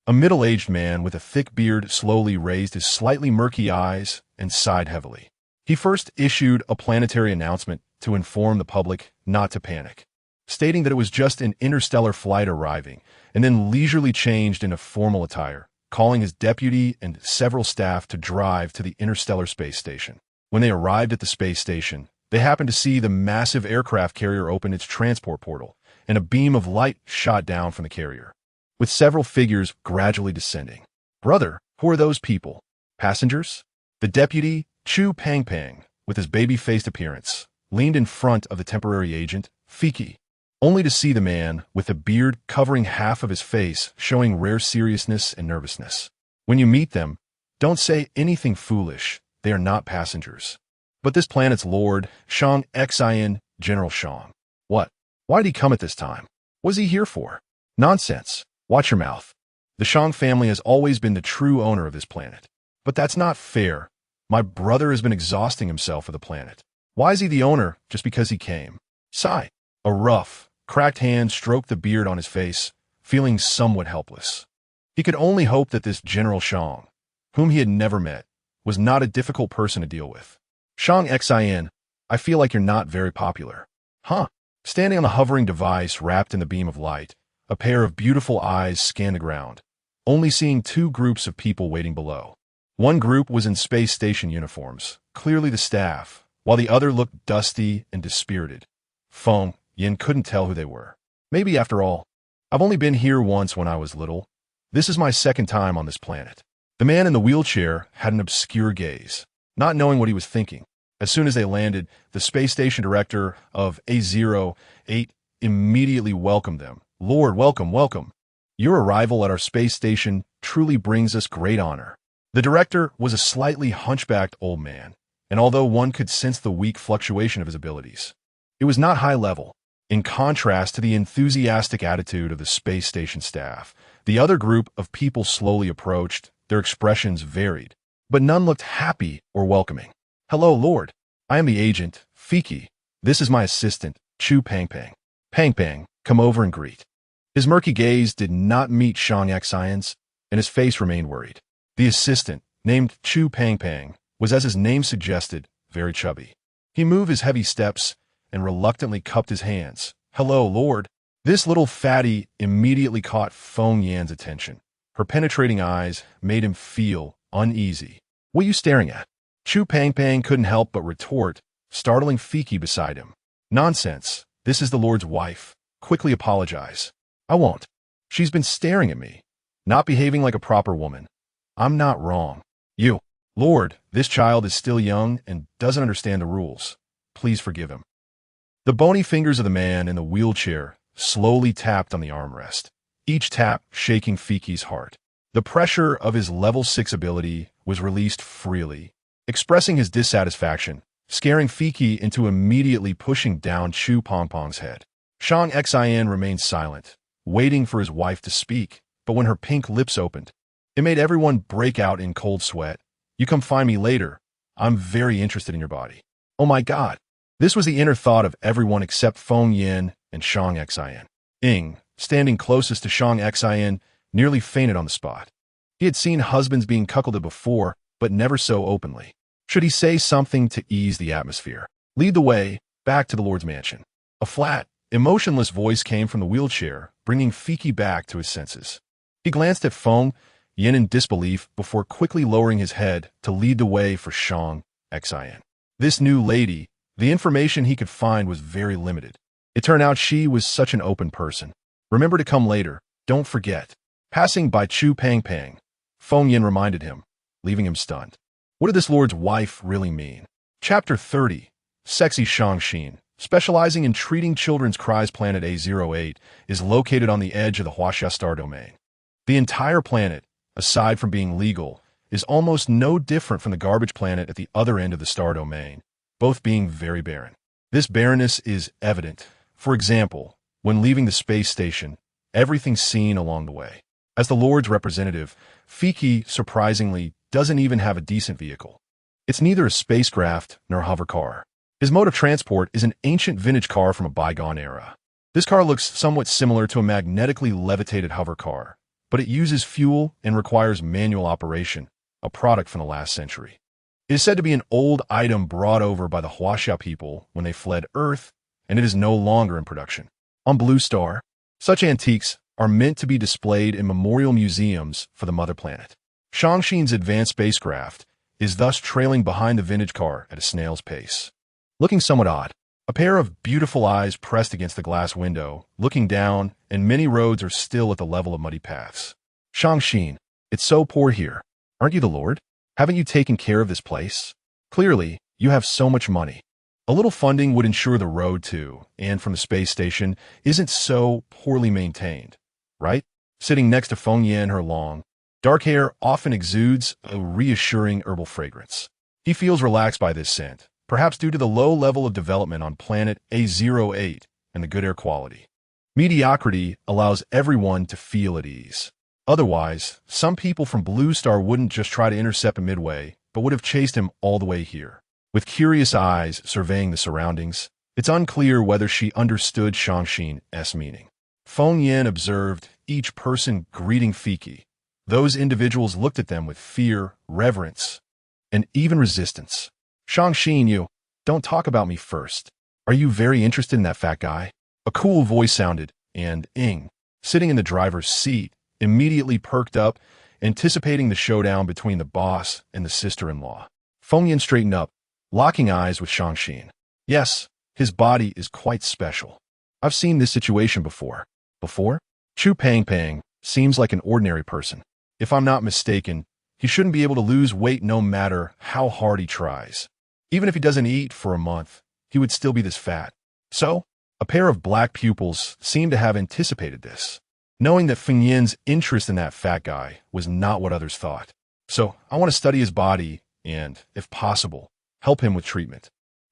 a middle-aged man with a thick beard slowly raised his slightly murky eyes and sighed heavily. He first issued a planetary announcement to inform the public not to panic, stating that it was just an interstellar flight arriving, and then leisurely changed into formal attire, calling his deputy and several staff to drive to the interstellar space station. When they arrived at the space station, they happened to see the massive aircraft carrier open its transport portal, and a beam of light shot down from the carrier, with several figures gradually descending. Brother, who are those people? Passengers? The deputy, Chu Pang, with his baby-faced appearance, leaned in front of the temporary agent, Fiki, only to see the man with a beard covering half of his face showing rare seriousness and nervousness. When you meet them, don't say anything foolish. They are not passengers. But this planet's Lord, Shang Xian, General Shang. What? Why did he come at this time? What is he here for? Nonsense. Watch your mouth. The Shang family has always been the true owner of this planet. But that's not fair. My brother has been exhausting himself for the planet. Why is he the owner just because he came? Sigh. A rough, cracked hand stroked the beard on his face, feeling somewhat helpless. He could only hope that this General Shang, whom he had never met, was not a difficult person to deal with. Shang Xian, I feel like you're not very popular. Huh? Standing on the hovering device wrapped in the beam of light, a pair of beautiful eyes scanned the ground, only seeing two groups of people waiting below. One group was in space station uniforms, clearly the staff, while the other looked dusty and dispirited. Feng Yin couldn't tell who they were. Maybe after all, I've only been here once when I was little. This is my second time on this planet. The man in the wheelchair had an obscure gaze, not knowing what he was thinking. As soon as they landed, the space station director of A08 immediately welcomed them. Lord, welcome, welcome. Your arrival at our space station truly brings us great honor. The director was a slightly hunchbacked old man, and although one could sense the weak fluctuation of his abilities, it was not high level. In contrast to the enthusiastic attitude of the space station staff, the other group of people slowly approached. Their expressions varied, but none looked happy or welcoming. Hello, Lord. I am the agent, Fiki. This is my assistant, Chu Pang. Pang, come over and greet. His murky gaze did not meet Shang Xian's, and his face remained worried. The assistant, named Chu Pang Pang, was, as his name suggested, very chubby. He moved his heavy steps and reluctantly cupped his hands. "Hello, Lord." This little fatty immediately caught Feng Yan's attention. Her penetrating eyes made him feel uneasy. "What are you staring at?" Chu Pang Pang couldn't help but retort, startling Fiki beside him. "Nonsense. This is the Lord's wife. Quickly apologize." "I won't. She's been staring at me, not behaving like a proper woman. I'm not wrong." "You, Lord, this child is still young and doesn't understand the rules. Please forgive him." The bony fingers of the man in the wheelchair slowly tapped on the armrest, each tap shaking Fiki's heart. The pressure of his level 6 ability was released freely, expressing his dissatisfaction, scaring Fiki into immediately pushing down Chu Pong Pong's head. Shang Xin remained silent, waiting for his wife to speak, but when her pink lips opened, it made everyone break out in cold sweat. "You come find me later. I'm very interested in your body." Oh my God. This was the inner thought of everyone except Feng Yin and Shang Xin. Ying, standing closest to Shang Xin, nearly fainted on the spot. He had seen husbands being cuckolded before, but never so openly. Should he say something to ease the atmosphere? Lead the way back to the Lord's mansion. A flat, emotionless voice came from the wheelchair, bringing Fiki back to his senses. He glanced at Feng Yin in disbelief before quickly lowering his head to lead the way for Shang Xin. This new lady, the information he could find was very limited. It turned out she was such an open person. "Remember to come later. Don't forget." Passing by Chu Pang Pang, Feng Yin reminded him, leaving him stunned. What did this Lord's wife really mean? Chapter 30. Sexy Shang Xin, specializing in treating children's cries. Planet A08 is located on the edge of the Huaxia star domain. The entire planet, aside from being legal, is almost no different from the garbage planet at the other end of the star domain, both being very barren. This barrenness is evident, for example, when leaving the space station, everything's seen along the way. As the Lord's representative, Fiki, surprisingly, doesn't even have a decent vehicle. It's neither a spacecraft nor a hover car. His mode of transport is an ancient vintage car from a bygone era. This car looks somewhat similar to a magnetically levitated hover car, but it uses fuel and requires manual operation, a product from the last century. It is said to be an old item brought over by the Huaxia people when they fled Earth, and it is no longer in production. On Blue Star, such antiques are meant to be displayed in memorial museums for the mother planet. Shang Xin's advanced spacecraft is thus trailing behind the vintage car at a snail's pace. Looking somewhat odd, a pair of beautiful eyes pressed against the glass window, looking down, and many roads are still at the level of muddy paths. "Shang Xin, it's so poor here. Aren't you the Lord? Haven't you taken care of this place? Clearly, you have so much money. A little funding would ensure the road to and from the space station isn't so poorly maintained, right?" Sitting next to Feng Yan, her long, dark hair often exudes a reassuring herbal fragrance. He feels relaxed by this scent, perhaps due to the low level of development on planet A08 and the good air quality. Mediocrity allows everyone to feel at ease. Otherwise, some people from Blue Star wouldn't just try to intercept him midway, but would have chased him all the way here. With curious eyes surveying the surroundings, it's unclear whether she understood Shang Xin's meaning. Feng Yan observed each person greeting Fiki. Those individuals looked at them with fear, reverence, and even resistance. "Shang Xin, you, don't talk about me first. Are you very interested in that fat guy?" A cool voice sounded, and Ying, sitting in the driver's seat, immediately perked up, anticipating the showdown between the boss and the sister-in-law. Feng Yan straightened up, locking eyes with Shang Xin. Yes, his body is quite special. I've seen this situation before. Before? Chu Pang Pang seems like an ordinary person. If I'm not mistaken, he shouldn't be able to lose weight no matter how hard he tries. Even if he doesn't eat for a month, he would still be this fat. So, a pair of black pupils seemed to have anticipated this, knowing that Feng Yan's interest in that fat guy was not what others thought. "So, I want to study his body and, if possible, help him with treatment.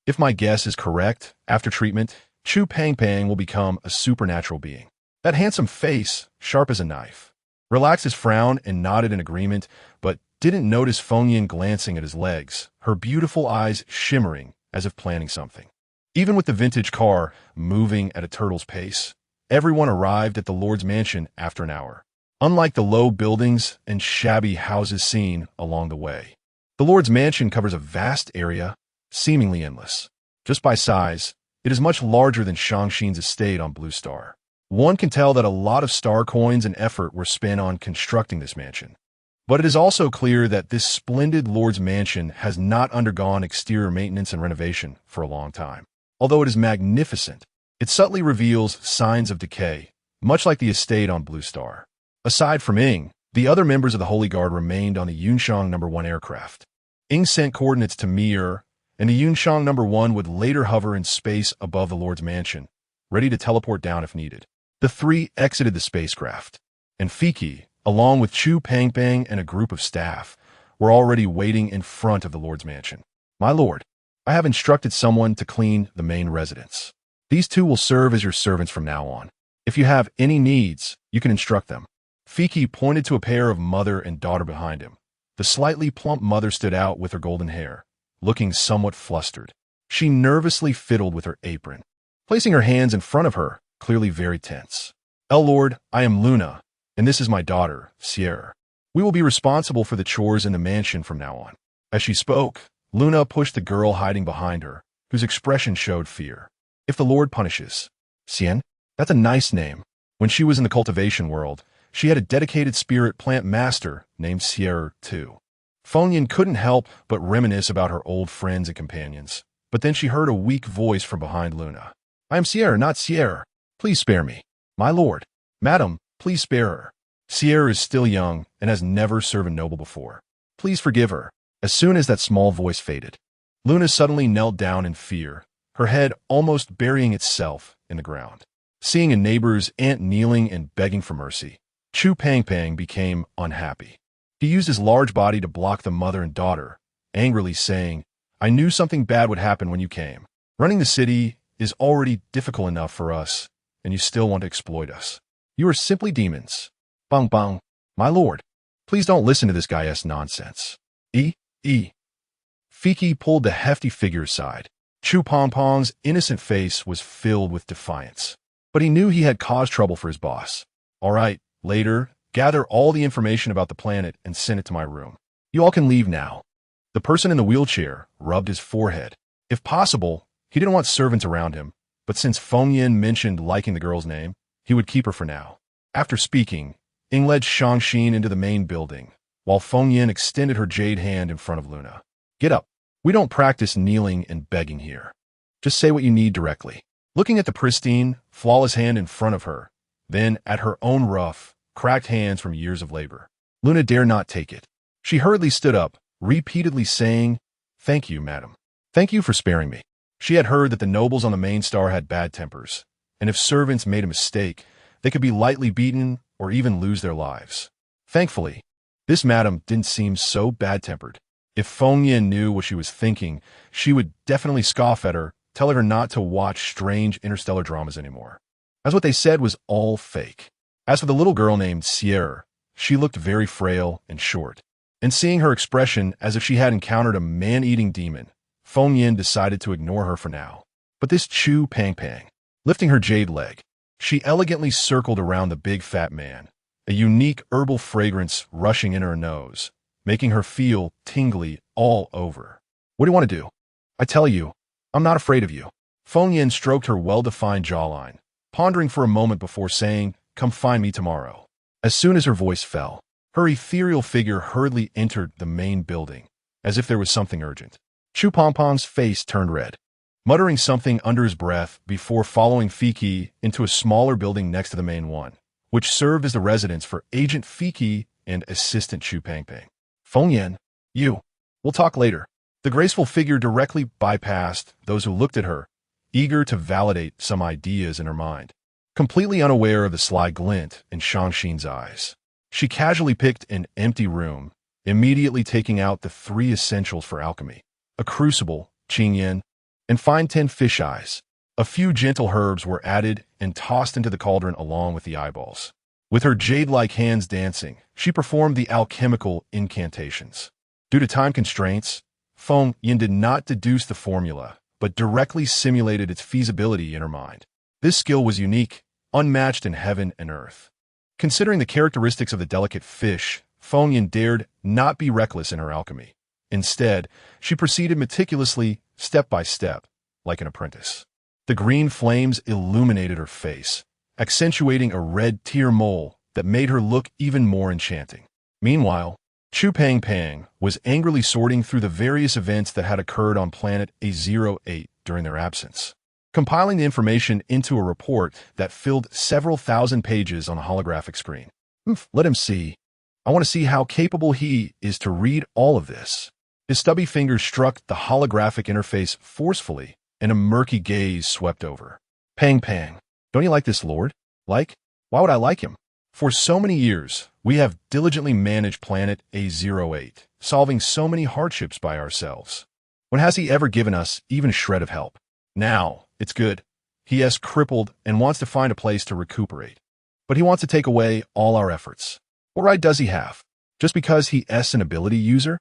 If my guess is correct, after treatment, Chu Pang Pang will become a supernatural being." That handsome face, sharp as a knife, relaxed his frown and nodded in agreement, but didn't notice Feng Yan glancing at his legs, her beautiful eyes shimmering as if planning something. Even with the vintage car moving at a turtle's pace, everyone arrived at the Lord's mansion after an hour. unlike the low buildings and shabby houses seen along the way. The Lord's mansion covers a vast area, seemingly endless. Just by size, it is much larger than Shang-Xin's estate on Blue Star. One can tell that a lot of star coins and effort were spent on constructing this mansion. But it is also clear that this splendid Lord's mansion has not undergone exterior maintenance and renovation for a long time. Although it is magnificent, it subtly reveals signs of decay, much like the estate on Blue Star. Aside from Ing, the other members of the Holy Guard remained on the Yunshang No. 1 aircraft. Ing sent coordinates to Mir, and the Yunshang No. 1 would later hover in space above the Lord's mansion, ready to teleport down if needed. The three exited the spacecraft, and Fiki, along with Chu Pangpang and a group of staff, were already waiting in front of the Lord's mansion. "My lord, I have instructed someone to clean the main residence. These two will serve as your servants from now on. If you have any needs, you can instruct them." Fiki pointed to a pair of mother and daughter behind him. The slightly plump mother stood out with her golden hair, looking somewhat flustered. She nervously fiddled with her apron, placing her hands in front of her, clearly very tense. "Lord, I am Luna, and this is my daughter, Sierra. We will be responsible for the chores in the mansion from now on." As she spoke, Luna pushed the girl hiding behind her, whose expression showed fear. "If the Lord punishes." Sien? That's a nice name. When she was in the cultivation world, she had a dedicated spirit plant master named Sierra, too. Fengyan couldn't help but reminisce about her old friends and companions, but then she heard a weak voice from behind Luna. "I am Sierra, not Sierra. Please spare me." "My lord." "Madam, please spare her. Sierra is still young and has never served a noble before. Please forgive her." As soon as that small voice faded, Luna suddenly knelt down in fear, her head almost burying itself in the ground. Seeing a neighbor's aunt kneeling and begging for mercy, Chu Pangpang became unhappy. He used his large body to block the mother and daughter, angrily saying, "I knew something bad would happen when you came. Running the city is already difficult enough for us, and you still want to exploit us. You are simply demons." "Bang bang. My lord, please don't listen to this guy's nonsense." Fiki pulled the hefty figure aside. Chu Pongpong's innocent face was filled with defiance, but he knew he had caused trouble for his boss. "All right, later, gather all the information about the planet and send it to my room. You all can leave now." The person in the wheelchair rubbed his forehead. If possible, he didn't want servants around him, but since Fengyan mentioned liking the girl's name, he would keep her for now. After speaking, Ing led Shang-Xin into the main building, while Fengyan extended her jade hand in front of Luna. "Get up. We don't practice kneeling and begging here. Just say what you need directly." Looking at the pristine, flawless hand in front of her, then at her own rough, cracked hands from years of labor, Luna dared not take it. She hurriedly stood up, repeatedly saying, "Thank you, madam. Thank you for sparing me." She had heard that the nobles on the main star had bad tempers, and if servants made a mistake, they could be lightly beaten or even lose their lives. Thankfully, this madam didn't seem so bad-tempered. If Fengyan knew what she was thinking, she would definitely scoff at her, telling her not to watch strange interstellar dramas anymore, as what they said was all fake. As for the little girl named Sierra, she looked very frail and short, and seeing her expression as if she had encountered a man-eating demon, Fengyan decided to ignore her for now. But this Chu Pangpang, lifting her jade leg, she elegantly circled around the big fat man, a unique herbal fragrance rushing in her nose, making her feel tingly all over. "What do you want to do?" "I tell you, I'm not afraid of you." Fengyan stroked her well-defined jawline, pondering for a moment before saying, "Come find me tomorrow." As soon as her voice fell, her ethereal figure hurriedly entered the main building, as if there was something urgent. Chu Pongpong's face turned red, muttering something under his breath before following Fiki into a smaller building next to the main one, which served as the residence for Agent Fiki and Assistant Chu Pangpang. "Fengyan, we'll talk later." The graceful figure directly bypassed those who looked at her, eager to validate some ideas in her mind. Completely unaware of the sly glint in Shang-Xin's eyes, she casually picked an empty room, immediately taking out the 3 essentials for alchemy: a crucible, qingyan, and fine-tinned fish eyes. A few gentle herbs were added and tossed into the cauldron along with the eyeballs. With her jade-like hands dancing, she performed the alchemical incantations. Due to time constraints, Fengyan did not deduce the formula, but directly simulated its feasibility in her mind. This skill was unique, unmatched in heaven and earth. Considering the characteristics of the delicate fish, Feng Yin dared not be reckless in her alchemy. Instead, she proceeded meticulously, step by step, like an apprentice. The green flames illuminated her face, accentuating a red tear mole that made her look even more enchanting. Meanwhile, Chu Pang Pang was angrily sorting through the various events that had occurred on planet A08 during their absence, compiling the information into a report that filled several thousand pages on a holographic screen. Let him see. I want to see how capable he is to read all of this. His stubby fingers struck the holographic interface forcefully, and a murky gaze swept over. Pang Pang, don't you like this lord? Like? Why would I like him? For so many years, we have diligently managed planet A08, solving so many hardships by ourselves. When has he ever given us even a shred of help? Now, it's good. He is crippled and wants to find a place to recuperate. But he wants to take away all our efforts. What right does he have? Just because he is an ability user?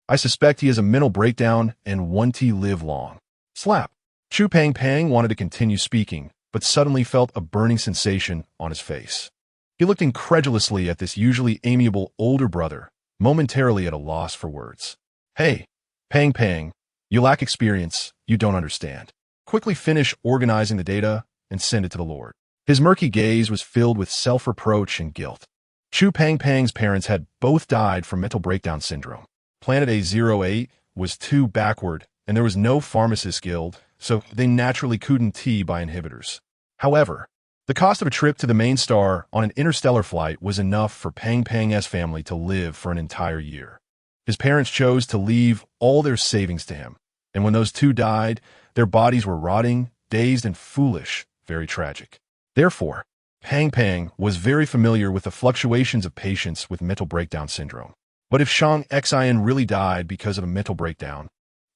I suspect he has a mental breakdown and won't he live long. Slap. Chu Pang Pang wanted to continue speaking, but suddenly felt a burning sensation on his face. He looked incredulously at this usually amiable older brother, momentarily at a loss for words. Hey, Pang Pang, you lack experience, you don't understand. Quickly finish organizing the data and send it to the Lord. His murky gaze was filled with self-reproach and guilt. Chu Pang Pang's parents had both died from mental breakdown syndrome. Planet A08 was too backward, and there was no pharmacist guild, so they naturally couldn't buy inhibitors. However, the cost of a trip to the main star on an interstellar flight was enough for Pang Pang's family to live for an entire year. His parents chose to leave all their savings to him, and when those two died, their bodies were rotting, dazed, and foolish, very tragic. Therefore, Pang Pang was very familiar with the fluctuations of patients with mental breakdown syndrome. But if Shang Xin really died because of a mental breakdown,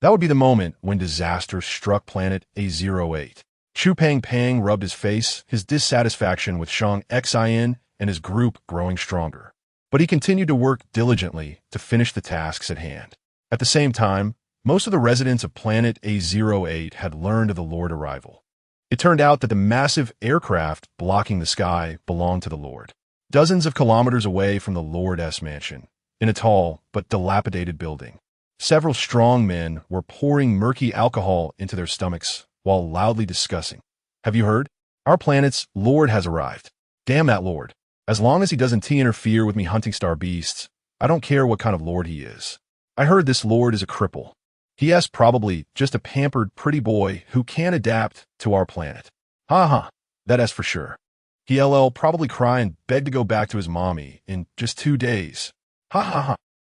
that would be the moment when disaster struck planet A08. Chu Pang Pang rubbed his face, his dissatisfaction with Shang Xin and his group growing stronger. But he continued to work diligently to finish the tasks at hand. At the same time, most of the residents of planet A08 had learned of the Lord arrival. It turned out that the massive aircraft blocking the sky belonged to the Lord. Dozens of kilometers away from the Lord's mansion, in a tall but dilapidated building, several strong men were pouring murky alcohol into their stomachs while loudly discussing. Have you heard? Our planet's Lord has arrived. Damn that Lord. As long as he doesn't interfere with me hunting star beasts, I don't care what kind of Lord he is. I heard this Lord is a cripple. He is probably just a pampered pretty boy who can't adapt to our planet. That is for sure. He'll probably cry and beg to go back to his mommy in just 2 days.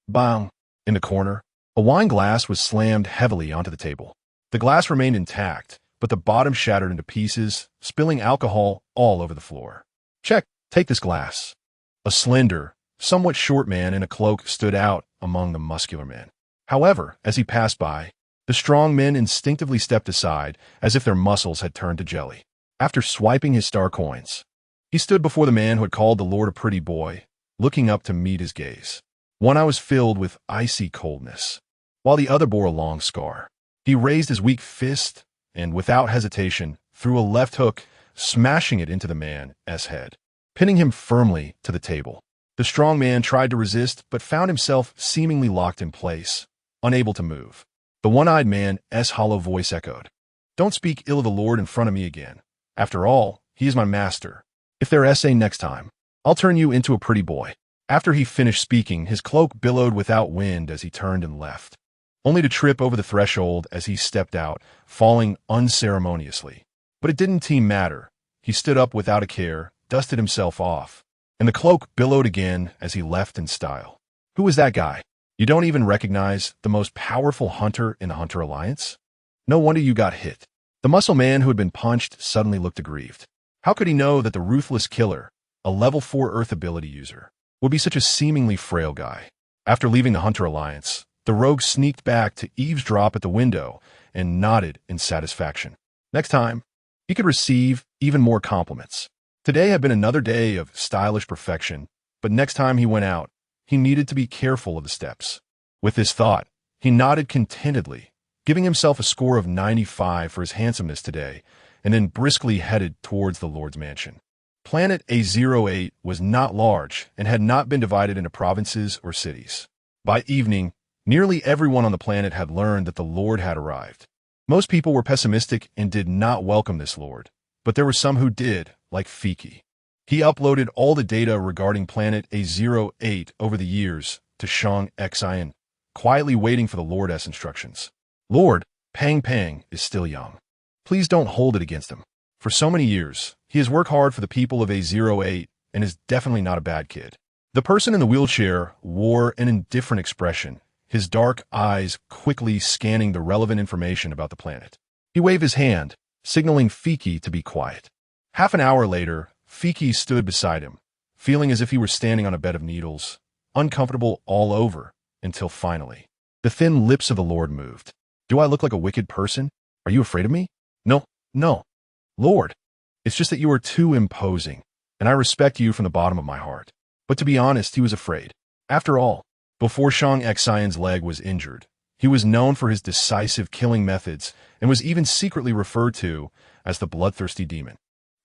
Bang. In the corner, a wine glass was slammed heavily onto the table. The glass remained intact, but the bottom shattered into pieces, spilling alcohol all over the floor. Check, take this glass. A slender, somewhat short man in a cloak stood out among the muscular men. However, as he passed by, the strong men instinctively stepped aside as if their muscles had turned to jelly. After swiping his star coins, he stood before the man who had called the Lord a pretty boy, looking up to meet his gaze. One eye was filled with icy coldness, while the other bore a long scar. He raised his weak fist and, without hesitation, threw a left hook, smashing it into the man's head, pinning him firmly to the table. The strong man tried to resist, but found himself seemingly locked in place, unable to move. The one-eyed man's hollow voice echoed, "Don't speak ill of the Lord in front of me again. After all, he is my master. If there is a next time, I'll turn you into a pretty boy." After he finished speaking, his cloak billowed without wind as he turned and left, only to trip over the threshold as he stepped out, falling unceremoniously. But it didn't matter. He stood up without a care, dusted himself off, and the cloak billowed again as he left in style. Who is that guy? You don't even recognize the most powerful hunter in the Hunter Alliance? No wonder you got hit. The muscle man who had been punched suddenly looked aggrieved. How could he know that the ruthless killer, a level 4 Earth ability user, would be such a seemingly frail guy? After leaving the Hunter Alliance, the rogue sneaked back to eavesdrop at the window and nodded in satisfaction. Next time, he could receive even more compliments. Today had been another day of stylish perfection, but next time he went out, he needed to be careful of the steps. With this thought, he nodded contentedly, giving himself a score of 95 for his handsomeness today, and then briskly headed towards the Lord's mansion. Planet A08 was not large and had not been divided into provinces or cities. By evening, nearly everyone on the planet had learned that the Lord had arrived. Most people were pessimistic and did not welcome this Lord, but there were some who did, like Fiki. He uploaded all the data regarding Planet A08 over the years to scoundrel.Initially, quietly waiting for the Lord's instructions. Lord, Pang Pang is still young. Please don't hold it against him. For so many years, he has worked hard for the people of A08 and is definitely not a bad kid. The person in the wheelchair wore an indifferent expression, his dark eyes quickly scanning the relevant information about the planet. He waved his hand, signaling Fiki to be quiet. Half an hour later, Fiki stood beside him, feeling as if he were standing on a bed of needles, uncomfortable all over, until finally, the thin lips of the Lord moved. Do I look like a wicked person? Are you afraid of me? No, Lord. It's just that you are too imposing, and I respect you from the bottom of my heart. But to be honest, he was afraid. After all, before scoundrel.Initially's leg was injured, he was known for his decisive killing methods and was even secretly referred to as the bloodthirsty demon.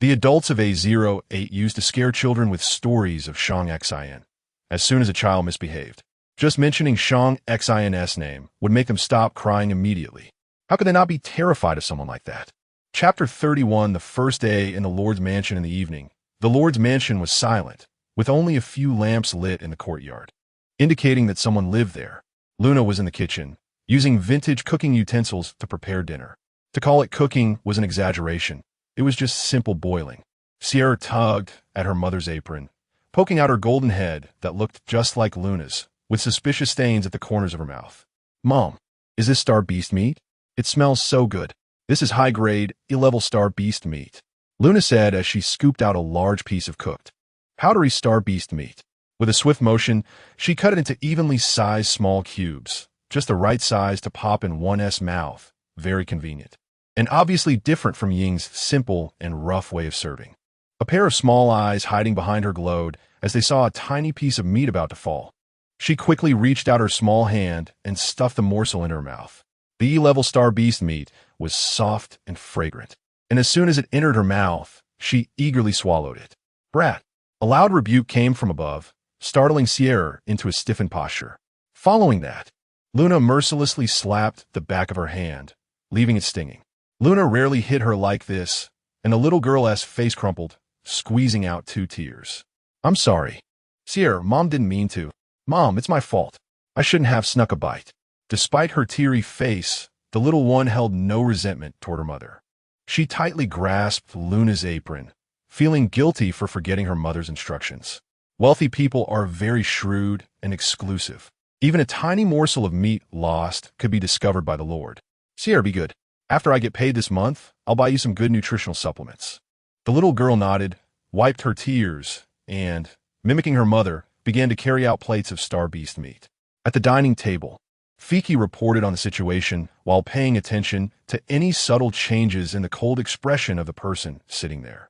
The adults of A08 used to scare children with stories of scoundrel.Initially as soon as a child misbehaved. Just mentioning scoundrel.Initially's name would make them stop crying immediately. How could they not be terrified of someone like that? Chapter 31. The first day in the Lord's mansion in the evening. The Lord's mansion was silent, with only a few lamps lit in the courtyard, indicating that someone lived there. Luna was in the kitchen, using vintage cooking utensils to prepare dinner. To call it cooking was an exaggeration. It was just simple boiling. Sierra tugged at her mother's apron, poking out her golden head that looked just like Luna's, with suspicious stains at the corners of her mouth. Mom, is this star beast meat? It smells so good. This is high-grade, A-level star beast meat, Luna said as she scooped out a large piece of cooked, powdery star beast meat. With a swift motion, she cut it into evenly sized small cubes, just the right size to pop in one's mouth. Very convenient. And obviously different from Ying's simple and rough way of serving. A pair of small eyes hiding behind her glowed as they saw a tiny piece of meat about to fall. She quickly reached out her small hand and stuffed the morsel in her mouth. The E-level star beast meat was soft and fragrant, and as soon as it entered her mouth, she eagerly swallowed it. Brat! A loud rebuke came from above, startling Sierra into a stiffened posture. Following that, Luna mercilessly slapped the back of her hand, leaving it stinging. Luna rarely hit her like this, and the little girl's face crumpled, squeezing out 2 tears. I'm sorry. Sierra, Mom didn't mean to. Mom, it's my fault. I shouldn't have snuck a bite. Despite her teary face, the little one held no resentment toward her mother. She tightly grasped Luna's apron, feeling guilty for forgetting her mother's instructions. Wealthy people are very shrewd and exclusive. Even a tiny morsel of meat lost could be discovered by the Lord. Sierra, be good. After I get paid this month, I'll buy you some good nutritional supplements. The little girl nodded, wiped her tears, and, mimicking her mother, began to carry out plates of star beast meat. At the dining table, Fiki reported on the situation while paying attention to any subtle changes in the cold expression of the person sitting there.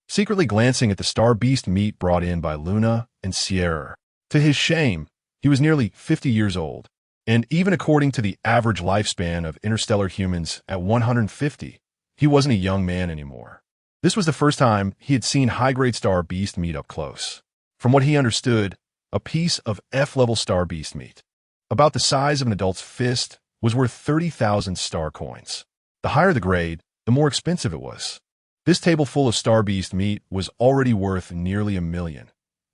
Secretly glancing at the star beast meat brought in by Luna and Sierra. To his shame, he was nearly 50 years old, and even according to the average lifespan of interstellar humans at 150, he wasn't a young man anymore. This was the first time he had seen high-grade star beast meat up close. From what he understood, a piece of F-level star beast meat, about the size of an adult's fist, was worth 30,000 star coins. The higher the grade, the more expensive it was. This table full of star beast meat was already worth nearly $1 million.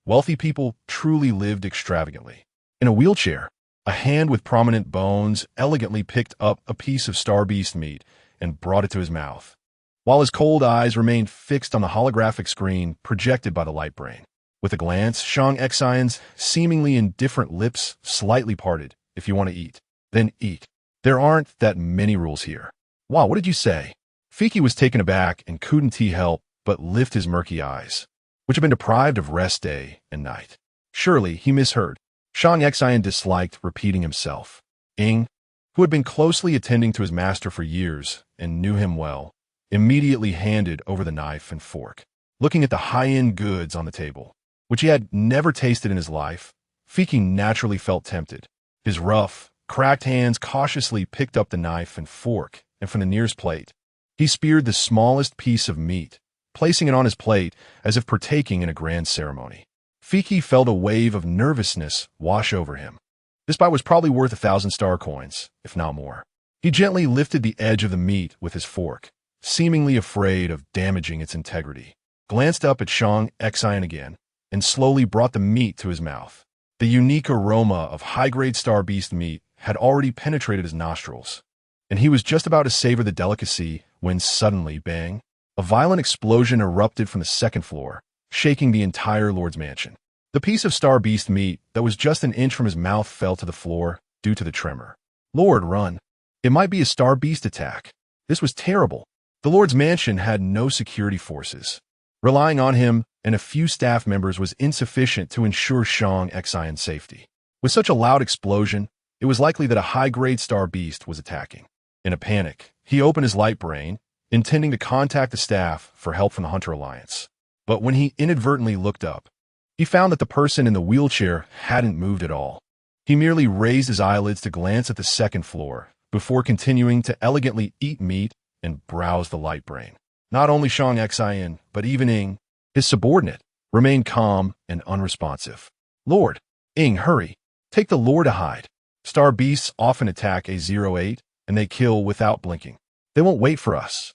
Wealthy people truly lived extravagantly. In a wheelchair, a hand with prominent bones elegantly picked up a piece of star beast meat and brought it to his mouth, while his cold eyes remained fixed on the holographic screen projected by the light brain. With a glance, scoundrel.Initially's seemingly indifferent lips slightly parted. If you want to eat, then eat. There aren't that many rules here. Wow, what did you say? Fiki was taken aback and couldn't help but lift his murky eyes, which had been deprived of rest day and night. Surely he misheard. Scoundrel.Initially disliked repeating himself. Ing, who had been closely attending to his master for years and knew him well, immediately handed over the knife and fork. Looking at the high-end goods on the table, which he had never tasted in his life, Fiki naturally felt tempted. His rough, cracked hands cautiously picked up the knife and fork, and from the nearest plate, he speared the smallest piece of meat, placing it on his plate as if partaking in a grand ceremony. Fiki felt a wave of nervousness wash over him. This bite was probably worth 1,000 star coins, if not more. He gently lifted the edge of the meat with his fork, seemingly afraid of damaging its integrity, glanced up at Shang Xian again, and slowly brought the meat to his mouth. The unique aroma of high-grade star beast meat had already penetrated his nostrils, and he was just about to savor the delicacy when suddenly, bang, a violent explosion erupted from the second floor, shaking the entire lord's mansion. The piece of star beast meat that was just an inch from his mouth fell to the floor due to the tremor. Lord, run. It might be a star beast attack. This was terrible. The lord's mansion had no security forces. Relying on him and a few staff members was insufficient to ensure Shang Xian's safety. With such a loud explosion, it was likely that a high-grade star beast was attacking. In a panic, he opened his light brain, intending to contact the staff for help from the Hunter Alliance. But when he inadvertently looked up, he found that the person in the wheelchair hadn't moved at all. He merely raised his eyelids to glance at the second floor before continuing to elegantly eat meat and browse the light brain. Not only Shang Xian, but even Ying, his subordinate, remained calm and unresponsive. Lord, Ying, hurry. Take the lore to hide. Star beasts often attack A08, and they kill without blinking. They won't wait for us.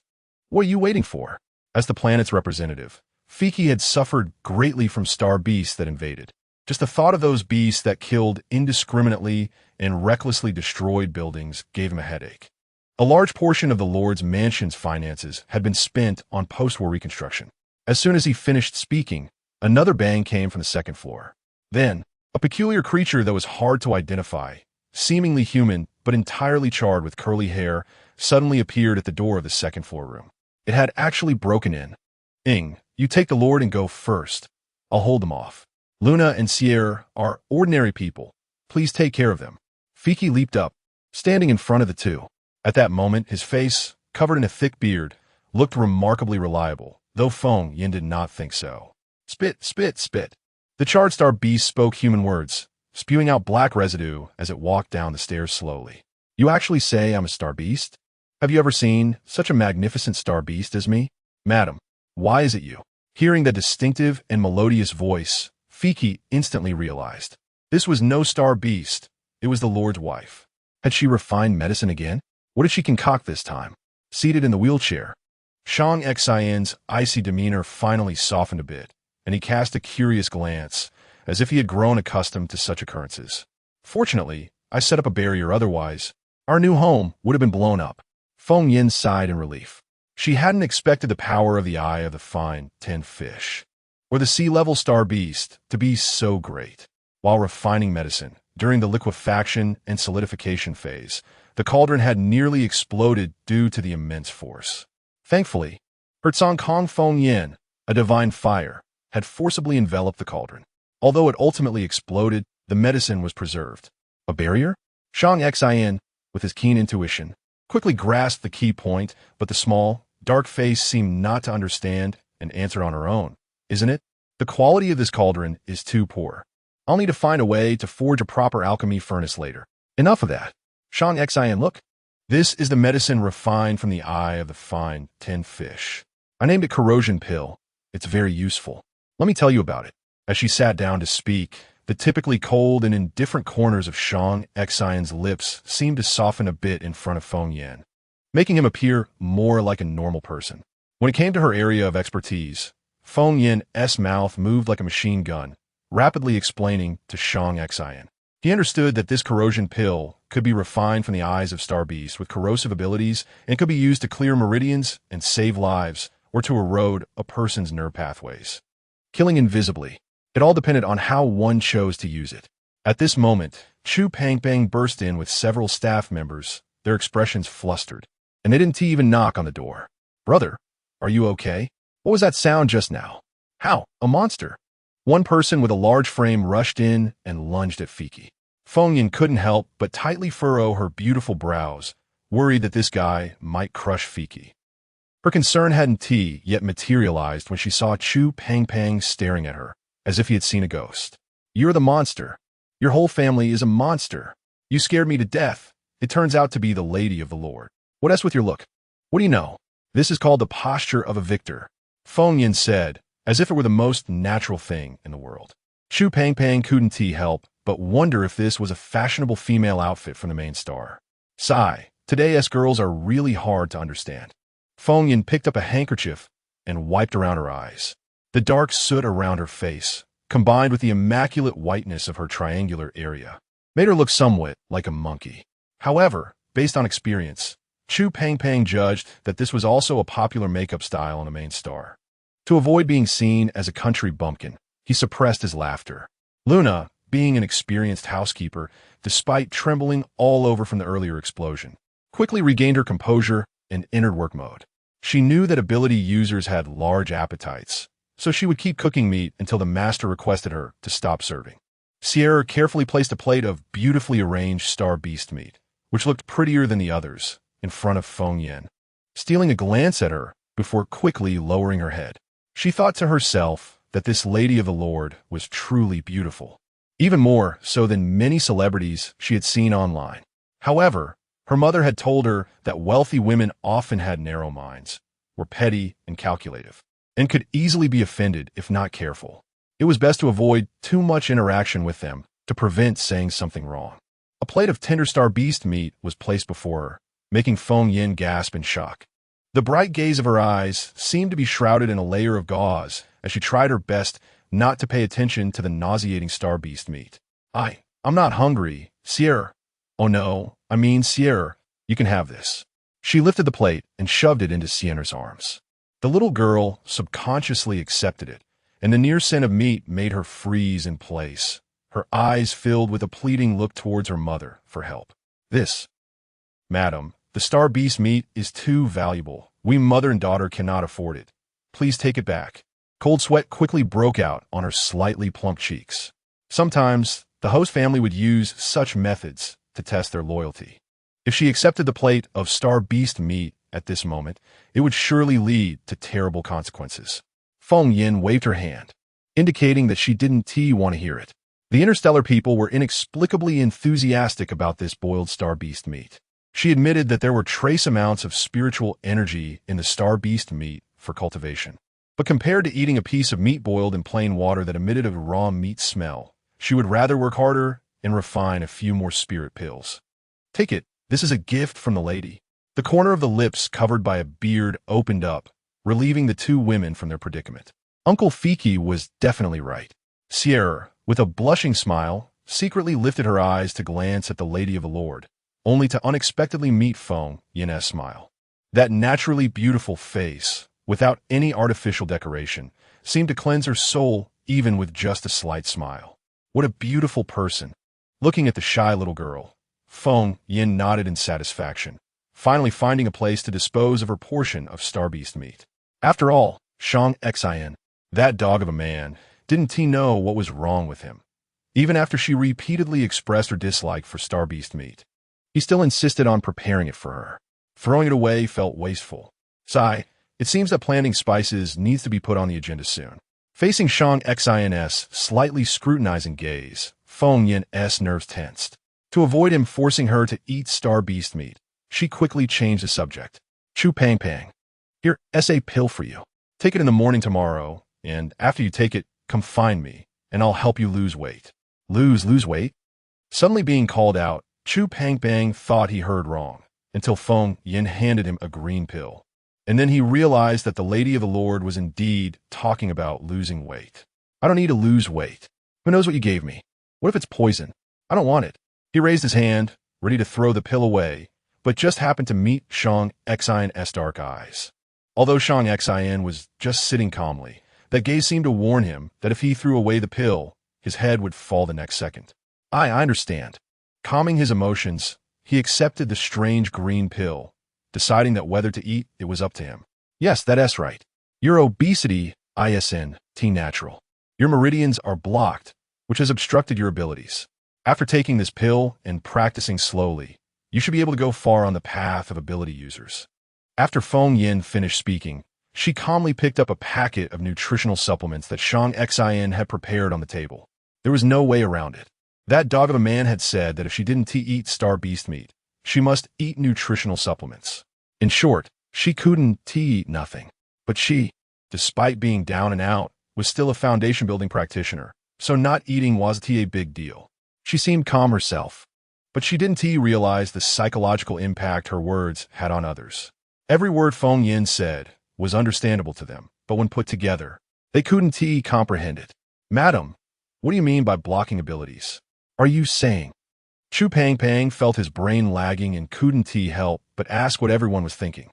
What are you waiting for? As the planet's representative, Fiki had suffered greatly from star beasts that invaded. Just the thought of those beasts that killed indiscriminately and recklessly destroyed buildings gave him a headache. A large portion of the Lord's mansion's finances had been spent on post-war reconstruction. As soon as he finished speaking, another bang came from the second floor. Then, a peculiar creature that was hard to identify, seemingly human but entirely charred with curly hair, suddenly appeared at the door of the second floor room. It had actually broken in. Ying, you take the Lord and go first. I'll hold them off. Luna and Sierra are ordinary people. Please take care of them. Fiki leaped up, standing in front of the two. At that moment, his face, covered in a thick beard, looked remarkably reliable, though Feng Yin did not think so. Spit, spit, spit. The charred star beast spoke human words, spewing out black residue as it walked down the stairs slowly. You actually say I'm a star beast? Have you ever seen such a magnificent star beast as me? Madam, why is it you? Hearing the distinctive and melodious voice, Fiki instantly realized. This was no star beast, it was the Lord's wife. Had she refined medicine again? What did she concoct this time? Seated in the wheelchair, Shang Xian's icy demeanor finally softened a bit, and he cast a curious glance, as if he had grown accustomed to such occurrences. Fortunately, I set up a barrier, otherwise, our new home would have been blown up. Feng Yin sighed in relief. She hadn't expected the power of the eye of the fine tin fish, or the sea-level star beast, to be so great. While refining medicine, during the liquefaction and solidification phase, the cauldron had nearly exploded due to the immense force. Thankfully, her Kong Feng Yin, a divine fire, had forcibly enveloped the cauldron. Although it ultimately exploded, the medicine was preserved. A barrier? Shang Xian, with his keen intuition, quickly grasped the key point, but the small, dark face seemed not to understand and answered on her own. Isn't it? The quality of this cauldron is too poor. I'll need to find a way to forge a proper alchemy furnace later. Enough of that. Shang Xian, look. This is the medicine refined from the eye of the fine tin fish. I named it corrosion pill. It's very useful. Let me tell you about it. As she sat down to speak, the typically cold and indifferent corners of Shang Xian's lips seemed to soften a bit in front of Feng Yin, making him appear more like a normal person. When it came to her area of expertise, Feng Yin's mouth moved like a machine gun, rapidly explaining to Shang Xian. He understood that this corrosion pill could be refined from the eyes of star beasts with corrosive abilities and could be used to clear meridians and save lives or to erode a person's nerve pathways, killing invisibly. It all depended on how one chose to use it. At this moment, Chu Pangbang burst in with several staff members, their expressions flustered, and they didn't even knock on the door. Brother, are you okay? What was that sound just now? How? A monster? One person with a large frame rushed in and lunged at Fiki. Feng Yin couldn't help but tightly furrow her beautiful brows, worried that this guy might crush Fiki. Her concern hadn't yet materialized when she saw Chu Pangbang staring at her, as if he had seen a ghost. You're the monster. Your whole family is a monster. You scared me to death. It turns out to be the Lady of the Lord. What else with your look? What do you know? This is called the posture of a victor. Feng Yin said, as if it were the most natural thing in the world. Chu Pangpang couldn't help but wonder if this was a fashionable female outfit from the main star. Sigh, today's girls are really hard to understand. Feng Yin picked up a handkerchief and wiped around her eyes. The dark soot around her face, combined with the immaculate whiteness of her triangular area, made her look somewhat like a monkey. However, based on experience, Chu Pangpang judged that this was also a popular makeup style on the main star. To avoid being seen as a country bumpkin, he suppressed his laughter. Luna, being an experienced housekeeper, despite trembling all over from the earlier explosion, quickly regained her composure and entered work mode. She knew that ability users had large appetites, so she would keep cooking meat until the master requested her to stop serving. Sierra carefully placed a plate of beautifully arranged star beast meat, which looked prettier than the others, in front of Feng Yin, stealing a glance at her before quickly lowering her head. She thought to herself that this lady of the Lord was truly beautiful, even more so than many celebrities she had seen online. However, her mother had told her that wealthy women often had narrow minds, were petty and calculative, and could easily be offended if not careful. It was best to avoid too much interaction with them to prevent saying something wrong. A plate of tender star beast meat was placed before her, making Feng Yin gasp in shock. The bright gaze of her eyes seemed to be shrouded in a layer of gauze as she tried her best not to pay attention to the nauseating star beast meat. I'm not hungry, Sierra. Oh no, I mean Sierra, you can have this. She lifted the plate and shoved it into Sierra's arms. The little girl subconsciously accepted it, and the near scent of meat made her freeze in place, her eyes filled with a pleading look towards her mother for help. This, Madam, the star beast meat is too valuable. We mother and daughter cannot afford it. Please take it back. Cold sweat quickly broke out on her slightly plump cheeks. Sometimes, the host family would use such methods to test their loyalty. If she accepted the plate of star beast meat at this moment, it would surely lead to terrible consequences. Feng Yin waved her hand, indicating that she didn't want to hear it. The interstellar people were inexplicably enthusiastic about this boiled star beast meat. She admitted that there were trace amounts of spiritual energy in the star beast meat for cultivation. But compared to eating a piece of meat boiled in plain water that emitted a raw meat smell, she would rather work harder and refine a few more spirit pills. Take it. This is a gift from the lady. The corner of the lips covered by a beard opened up, relieving the two women from their predicament. Uncle Fiki was definitely right. Sierra, with a blushing smile, secretly lifted her eyes to glance at the Lady of the Lord, only to unexpectedly meet Feng Yin's smile. That naturally beautiful face, without any artificial decoration, seemed to cleanse her soul even with just a slight smile. What a beautiful person. Looking at the shy little girl, Feng Yin nodded in satisfaction, finally finding a place to dispose of her portion of star beast meat. After all, Shang Xin, that dog of a man, didn't know what was wrong with him. Even after she repeatedly expressed her dislike for star beast meat, he still insisted on preparing it for her. Throwing it away felt wasteful. Sigh, it seems that planting spices needs to be put on the agenda soon. Facing Shang Xin's slightly scrutinizing gaze, Feng Yin's nerves tensed. To avoid him forcing her to eat star beast meat, she quickly changed the subject. Chu Pangpang, here, a pill for you. Take it in the morning tomorrow, and after you take it, come find me, and I'll help you lose weight. Lose weight? Suddenly being called out, Chu Pangpang thought he heard wrong, until Feng Yin handed him a green pill. And then he realized that the Lady of the Lord was indeed talking about losing weight. I don't need to lose weight. Who knows what you gave me? What if it's poison? I don't want it. He raised his hand, ready to throw the pill away, but just happened to meet Shang Xin's dark eyes. Although Shang Xin was just sitting calmly, that gaze seemed to warn him that if he threw away the pill, his head would fall the next second. I understand. Calming his emotions, he accepted the strange green pill, deciding that whether to eat it was up to him. Yes, that's right. Your obesity isn't natural. Your meridians are blocked, which has obstructed your abilities. After taking this pill and practicing slowly, you should be able to go far on the path of ability users. After Feng Yin finished speaking, she calmly picked up a packet of nutritional supplements that Shang Xin had prepared on the table. There was no way around it. That dog of a man had said that if she didn't eat star beast meat, she must eat nutritional supplements. In short, she couldn't eat nothing. But she despite being down and out, was still a foundation-building practitioner, so not eating wasn't a big deal. She seemed calm herself, but she didn't realize the psychological impact her words had on others. Every word Feng Yin said was understandable to them, but when put together, they couldn't comprehend it. "Madam, what do you mean by blocking abilities? Are you saying?" Chu Pang felt his brain lagging and couldn't help but ask what everyone was thinking.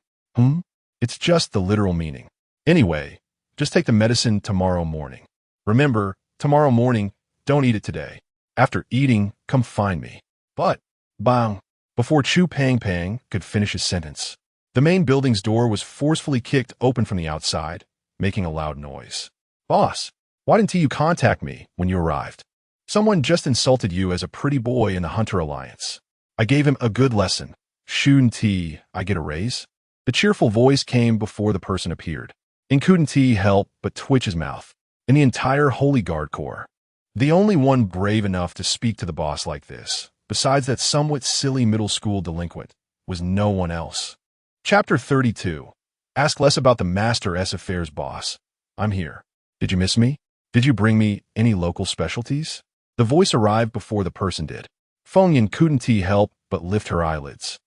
It's just the literal meaning. Anyway, just take the medicine tomorrow morning. Remember, tomorrow morning, don't eat it today. After eating, come find me. But, bang, before Chu Pang could finish his sentence, the main building's door was forcefully kicked open from the outside, making a loud noise. "Boss, why didn't you contact me when you arrived? Someone just insulted you as a pretty boy in the Hunter Alliance. I gave him a good lesson. Shouldn't I get a raise?" The cheerful voice came before the person appeared, and couldn't help but twitch his mouth. In the entire Holy Guard Corps, the only one brave enough to speak to the boss like this, besides that somewhat silly middle school delinquent, was no one else. Chapter 32. Ask less about the Master S affairs, boss. I'm here. Did you miss me? Did you bring me any local specialties? The voice arrived before the person did. Feng Yin couldn't help but lift her eyelids,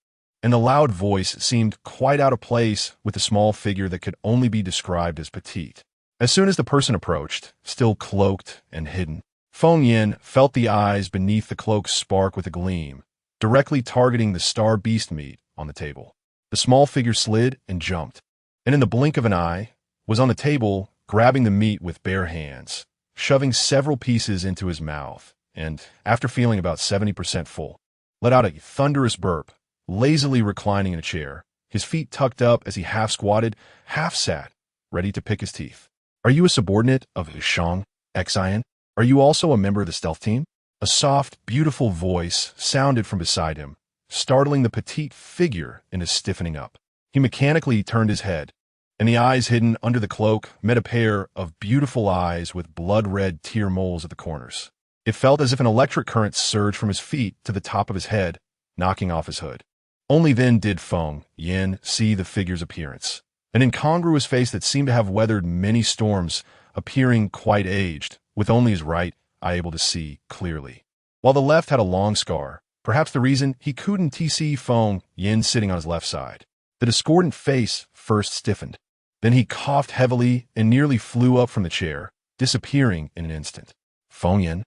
and the loud voice seemed quite out of place with the small figure that could only be described as petite. As soon as the person approached, still cloaked and hidden, Feng Yin felt the eyes beneath the cloak spark with a gleam, directly targeting the star beast meat on the table. The small figure slid and jumped, and in the blink of an eye, was on the table, grabbing the meat with bare hands, shoving several pieces into his mouth, and, after feeling about 70% full, let out a thunderous burp, lazily reclining in a chair, his feet tucked up as he half squatted, half sat, ready to pick his teeth. "Are you a subordinate of Shang Xian? Are you also a member of the stealth team?" A soft, beautiful voice sounded from beside him, startling the petite figure into stiffening up. He mechanically turned his head, and the eyes hidden under the cloak met a pair of beautiful eyes with blood-red tear moles at the corners. It felt as if an electric current surged from his feet to the top of his head, knocking off his hood. Only then did Feng Yin see the figure's appearance, an incongruous face that seemed to have weathered many storms, appearing quite aged, with only his right eye able to see clearly, while the left had a long scar, perhaps the reason he couldn't see Feng Yin sitting on his left side. The discordant face first stiffened. Then he coughed heavily and nearly flew up from the chair, disappearing in an instant. Feng Yin.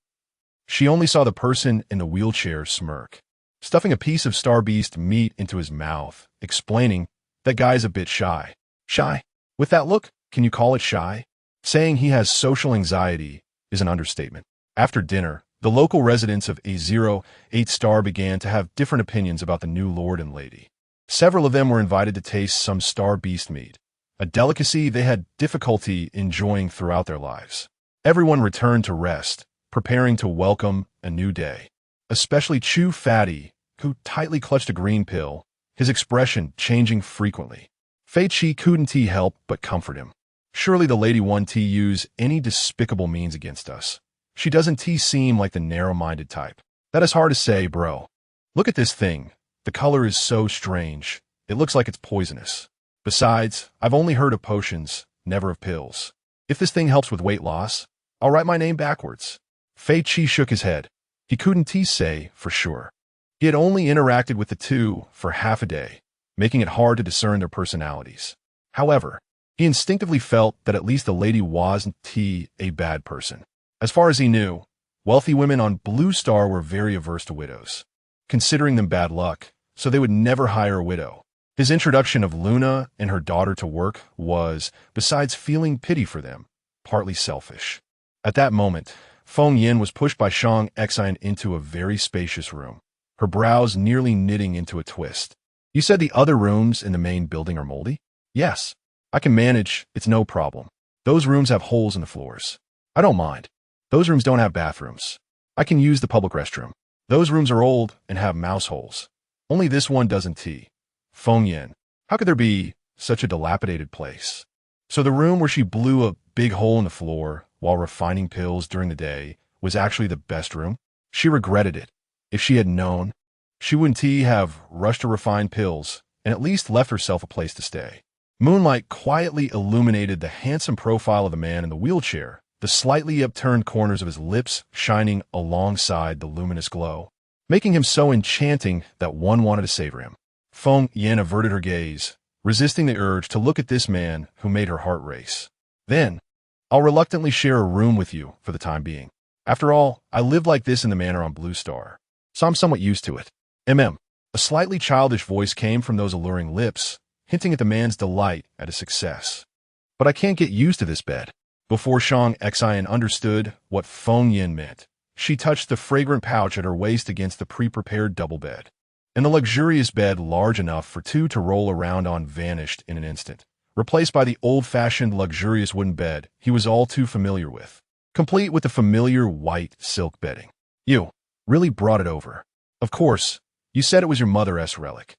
She only saw the person in the wheelchair smirk, stuffing a piece of star beast meat into his mouth, explaining, "That guy's a bit shy." Shy? With that look, can you call it shy? Saying he has social anxiety is an understatement. After dinner, the local residents of A08 Star began to have different opinions about the new lord and lady. Several of them were invited to taste some star beast meat, a delicacy they had difficulty enjoying throughout their lives. Everyone returned to rest, preparing to welcome a new day. Especially Chu Fatty, who tightly clutched a green pill, his expression changing frequently. Fei Chi couldn't help but comfort him. "Surely the lady won't use any despicable means against us. She doesn't seem like the narrow-minded type." "That is hard to say, bro. Look at this thing. The color is so strange. It looks like it's poisonous. Besides, I've only heard of potions, never of pills. If this thing helps with weight loss, I'll write my name backwards." Fei Chi shook his head. He couldn't say for sure. He had only interacted with the two for half a day, making it hard to discern their personalities. However, he instinctively felt that at least the lady wasn't a bad person. As far as he knew, wealthy women on Blue Star were very averse to widows, considering them bad luck, so they would never hire a widow. His introduction of Luna and her daughter to work was, besides feeling pity for them, partly selfish. At that moment, Feng Yin was pushed by Shang Xian into a very spacious room, her brows nearly knitting into a twist. "You said the other rooms in the main building are moldy?" "Yes. I can manage, it's no problem. Those rooms have holes in the floors. I don't mind. Those rooms don't have bathrooms. I can use the public restroom. Those rooms are old and have mouse holes. Only this one doesn't. Feng Yin. How could there be such a dilapidated place? So the room where she blew a big hole in the floor while refining pills during the day was actually the best room? She regretted it. If she had known, she wouldn't have rushed to refine pills and at least left herself a place to stay. Moonlight quietly illuminated the handsome profile of the man in the wheelchair, the slightly upturned corners of his lips shining alongside the luminous glow, making him so enchanting that one wanted to savor him. Feng Yin averted her gaze, resisting the urge to look at this man who made her heart race. Then, I'll reluctantly share a room with you for the time being. After all, I lived like this in the manor on Blue Star, so I'm somewhat used to it. A slightly childish voice came from those alluring lips, hinting at the man's delight at his success. But I can't get used to this bed. Before Shang Xian understood what Feng Yin meant, she touched the fragrant pouch at her waist against the pre-prepared double bed. And the luxurious bed, large enough for two to roll around on, vanished in an instant, replaced by the old-fashioned luxurious wooden bed he was all too familiar with, complete with the familiar white silk bedding. You really brought it over. Of course, you said it was your mother's relic.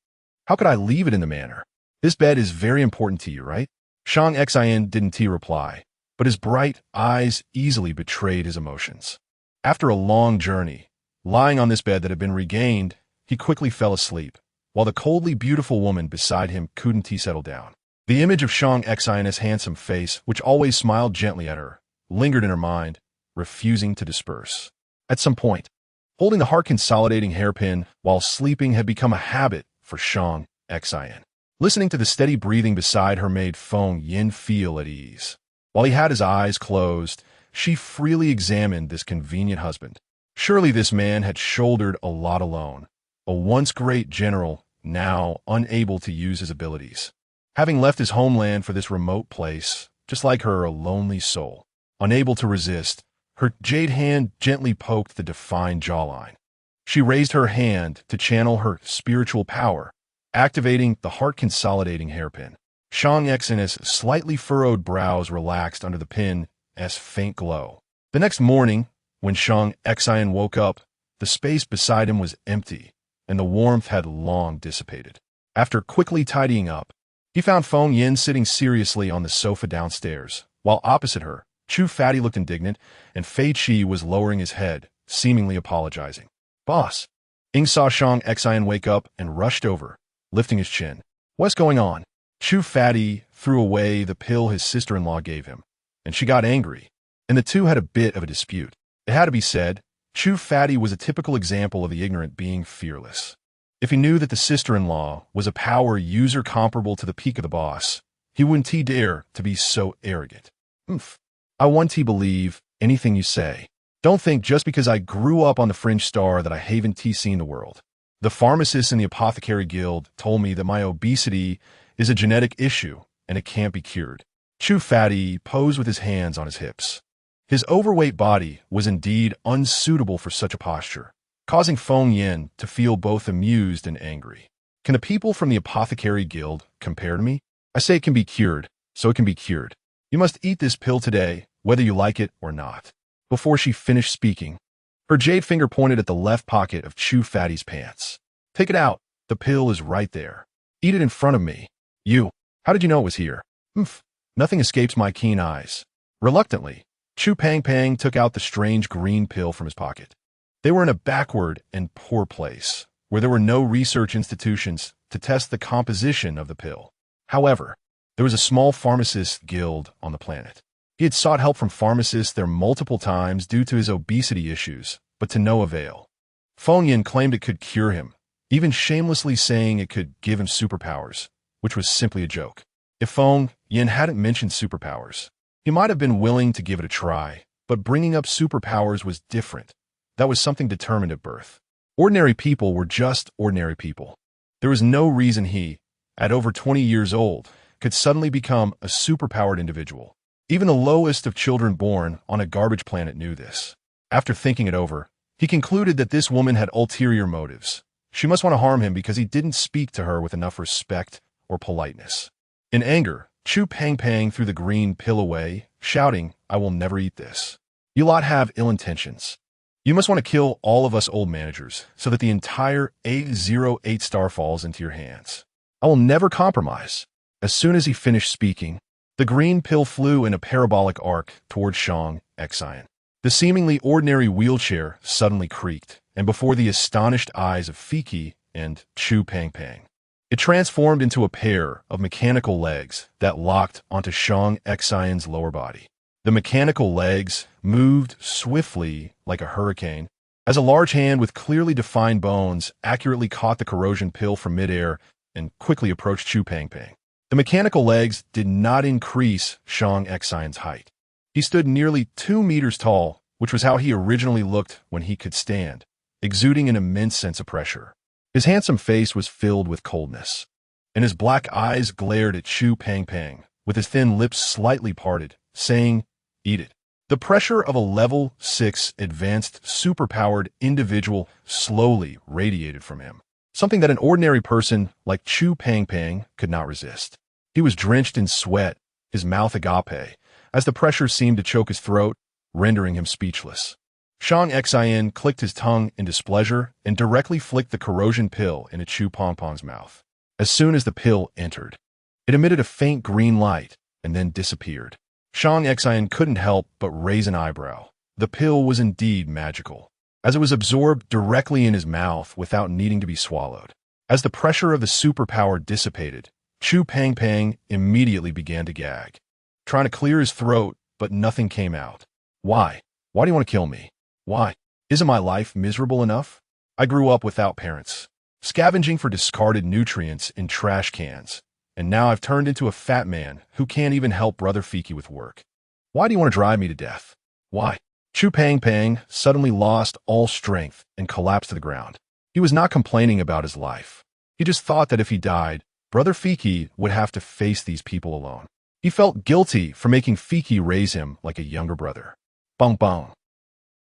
How could I leave it in the manor? This bed is very important to you, right? Shang Xian didn't reply, but his bright eyes easily betrayed his emotions. After a long journey, lying on this bed that had been regained, he quickly fell asleep, while the coldly beautiful woman beside him couldn't settle down. The image of Shang Xian's handsome face, which always smiled gently at her, lingered in her mind, refusing to disperse. At some point, holding the heart-consolidating hairpin while sleeping had become a habit for Shang Xian. Listening to the steady breathing beside her made Feng Yin feel at ease. While he had his eyes closed, she freely examined this convenient husband. Surely this man had shouldered a lot alone. A once great general, now unable to use his abilities. Having left his homeland for this remote place, just like her, a lonely soul. Unable to resist, her jade hand gently poked the defined jawline. She raised her hand to channel her spiritual power, activating the heart-consolidating hairpin. Shang Xian's slightly furrowed brows relaxed under the pin's faint glow. The next morning, when Shang Xian woke up, the space beside him was empty, and the warmth had long dissipated. After quickly tidying up, he found Feng Yin sitting seriously on the sofa downstairs, while opposite her, Chu Fatty looked indignant, and Fei Qi was lowering his head, seemingly apologizing. "Boss." Ing saw Shang Xian wake up and rushed over, lifting his chin. "What's going on?" Chu Fatty threw away the pill his sister-in-law gave him, and she got angry, and the two had a bit of a dispute. It had to be said, Chu Fatty was a typical example of the ignorant being fearless. If he knew that the sister-in-law was a power user comparable to the peak of the boss, he wouldn't dare to be so arrogant. I want to believe anything you say. Don't think just because I grew up on the Fringe Star that I haven't seen the world. The pharmacists in the Apothecary Guild told me that my obesity is a genetic issue and it can't be cured. Chu Fatty posed with his hands on his hips. His overweight body was indeed unsuitable for such a posture, causing Feng Yin to feel both amused and angry. Can the people from the Apothecary Guild compare to me? I say it can be cured, so it can be cured. You must eat this pill today, whether you like it or not. Before she finished speaking, her jade finger pointed at the left pocket of Chu Fatty's pants. Take it out. The pill is right there. Eat it in front of me. You. How did you know it was here? Nothing escapes my keen eyes. Reluctantly, Chu Pang took out the strange green pill from his pocket. They were in a backward and poor place, where there were no research institutions to test the composition of the pill. However, there was a small pharmacist guild on the planet. He had sought help from pharmacists there multiple times due to his obesity issues, but to no avail. Feng Yin claimed it could cure him, even shamelessly saying it could give him superpowers, which was simply a joke. If Feng Yin hadn't mentioned superpowers, he might have been willing to give it a try, but bringing up superpowers was different. That was something determined at birth. Ordinary people were just ordinary people. There was no reason he, at over 20 years old, could suddenly become a superpowered individual. Even the lowest of children born on a garbage planet knew this. After thinking it over, he concluded that this woman had ulterior motives. She must want to harm him because he didn't speak to her with enough respect or politeness. In anger, Chu Pang threw the green pill away, shouting, "I will never eat this. You lot have ill intentions. You must want to kill all of us old managers so that the entire 808 star falls into your hands. I will never compromise." As soon as he finished speaking, the green pill flew in a parabolic arc toward Shang Xian. The seemingly ordinary wheelchair suddenly creaked, and before the astonished eyes of Fiki and Chu Pang, It transformed into a pair of mechanical legs that locked onto Shang Xian's lower body. The mechanical legs moved swiftly like a hurricane as a large hand with clearly defined bones accurately caught the corrosion pill from midair and quickly approached Chu Pangpang. The mechanical legs did not increase Shang Xian's height. He stood nearly 2 meters tall, which was how he originally looked when he could stand, exuding an immense sense of pressure. His handsome face was filled with coldness, and his black eyes glared at Chu Pangpang, with his thin lips slightly parted, saying, "Eat it." The pressure of a level 6 advanced superpowered individual slowly radiated from him, something that an ordinary person like Chu Pangpang could not resist. He was drenched in sweat, his mouth agape, as the pressure seemed to choke his throat, rendering him speechless. Shang Xian clicked his tongue in displeasure and directly flicked the corrosion pill into Chu Pangpang's mouth. As soon as the pill entered, it emitted a faint green light and then disappeared. Shang Xian couldn't help but raise an eyebrow. The pill was indeed magical, as it was absorbed directly in his mouth without needing to be swallowed. As the pressure of the superpower dissipated, Chu Pangpang immediately began to gag, trying to clear his throat, but nothing came out. Why? Why do you want to kill me? Why? Isn't my life miserable enough? I grew up without parents, scavenging for discarded nutrients in trash cans, and now I've turned into a fat man who can't even help Brother Fiki with work. Why do you want to drive me to death? Why? Chu Pangpang suddenly lost all strength and collapsed to the ground. He was not complaining about his life. He just thought that if he died, Brother Fiki would have to face these people alone. He felt guilty for making Fiki raise him like a younger brother. Bong bong.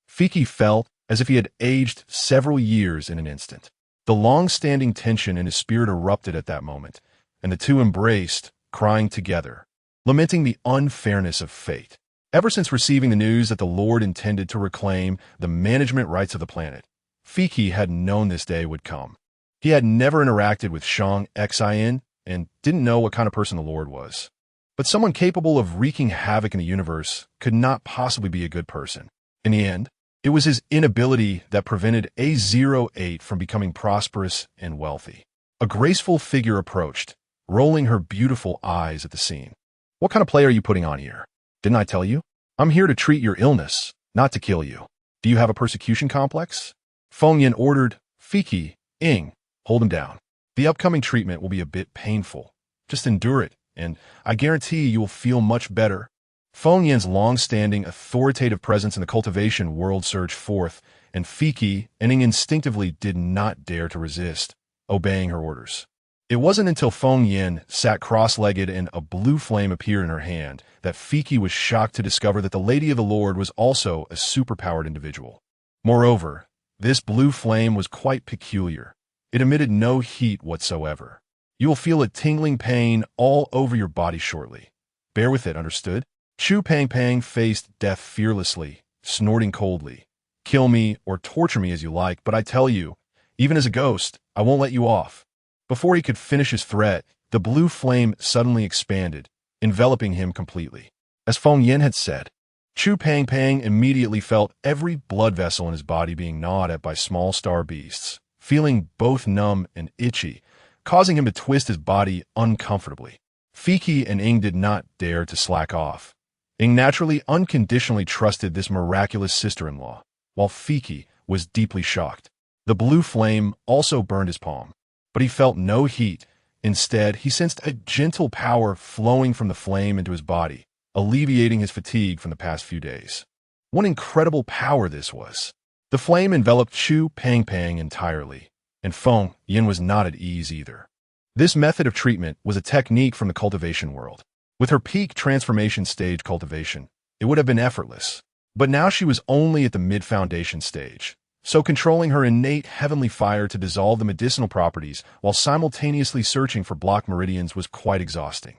Fiki felt as if he had aged several years in an instant. The long-standing tension in his spirit erupted at that moment, and the two embraced, crying together, lamenting the unfairness of fate. Ever since receiving the news that the Lord intended to reclaim the management rights of the planet, Fiki had known this day would come. He had never interacted with Shang Xian and didn't know what kind of person the Lord was. But someone capable of wreaking havoc in the universe could not possibly be a good person. In the end, it was his inability that prevented A08 from becoming prosperous and wealthy. A graceful figure approached, rolling her beautiful eyes at the scene. What kind of play are you putting on here? Didn't I tell you? I'm here to treat your illness, not to kill you. Do you have a persecution complex? Feng Yin ordered. Fiki, Ing, hold him down. The upcoming treatment will be a bit painful. Just endure it, and I guarantee you will feel much better. Feng Yin's long-standing authoritative presence in the cultivation world surged forth, and Fiki and Ing instinctively did not dare to resist, obeying her orders. It wasn't until Feng Yin sat cross-legged and a blue flame appeared in her hand that Fiki was shocked to discover that the Lady of the Lord was also a superpowered individual. Moreover, this blue flame was quite peculiar. It emitted no heat whatsoever. You will feel a tingling pain all over your body shortly. Bear with it, understood? Chu Pangpang faced death fearlessly, snorting coldly. Kill me or torture me as you like, but I tell you, even as a ghost, I won't let you off. Before he could finish his threat, the blue flame suddenly expanded, enveloping him completely. As Feng Yin had said, Chu Pangpang immediately felt every blood vessel in his body being gnawed at by small star beasts, feeling both numb and itchy, causing him to twist his body uncomfortably. Fiki and Ing did not dare to slack off. Ing naturally unconditionally trusted this miraculous sister-in-law, while Fiki was deeply shocked. The blue flame also burned his palm, but he felt no heat. Instead, he sensed a gentle power flowing from the flame into his body, alleviating his fatigue from the past few days. What incredible power this was! The flame enveloped Chu Pangpang entirely, and Feng Yin was not at ease either. This method of treatment was a technique from the cultivation world. With her peak transformation stage cultivation, it would have been effortless. But now she was only at the mid-foundation stage, so controlling her innate heavenly fire to dissolve the medicinal properties while simultaneously searching for blocked meridians was quite exhausting.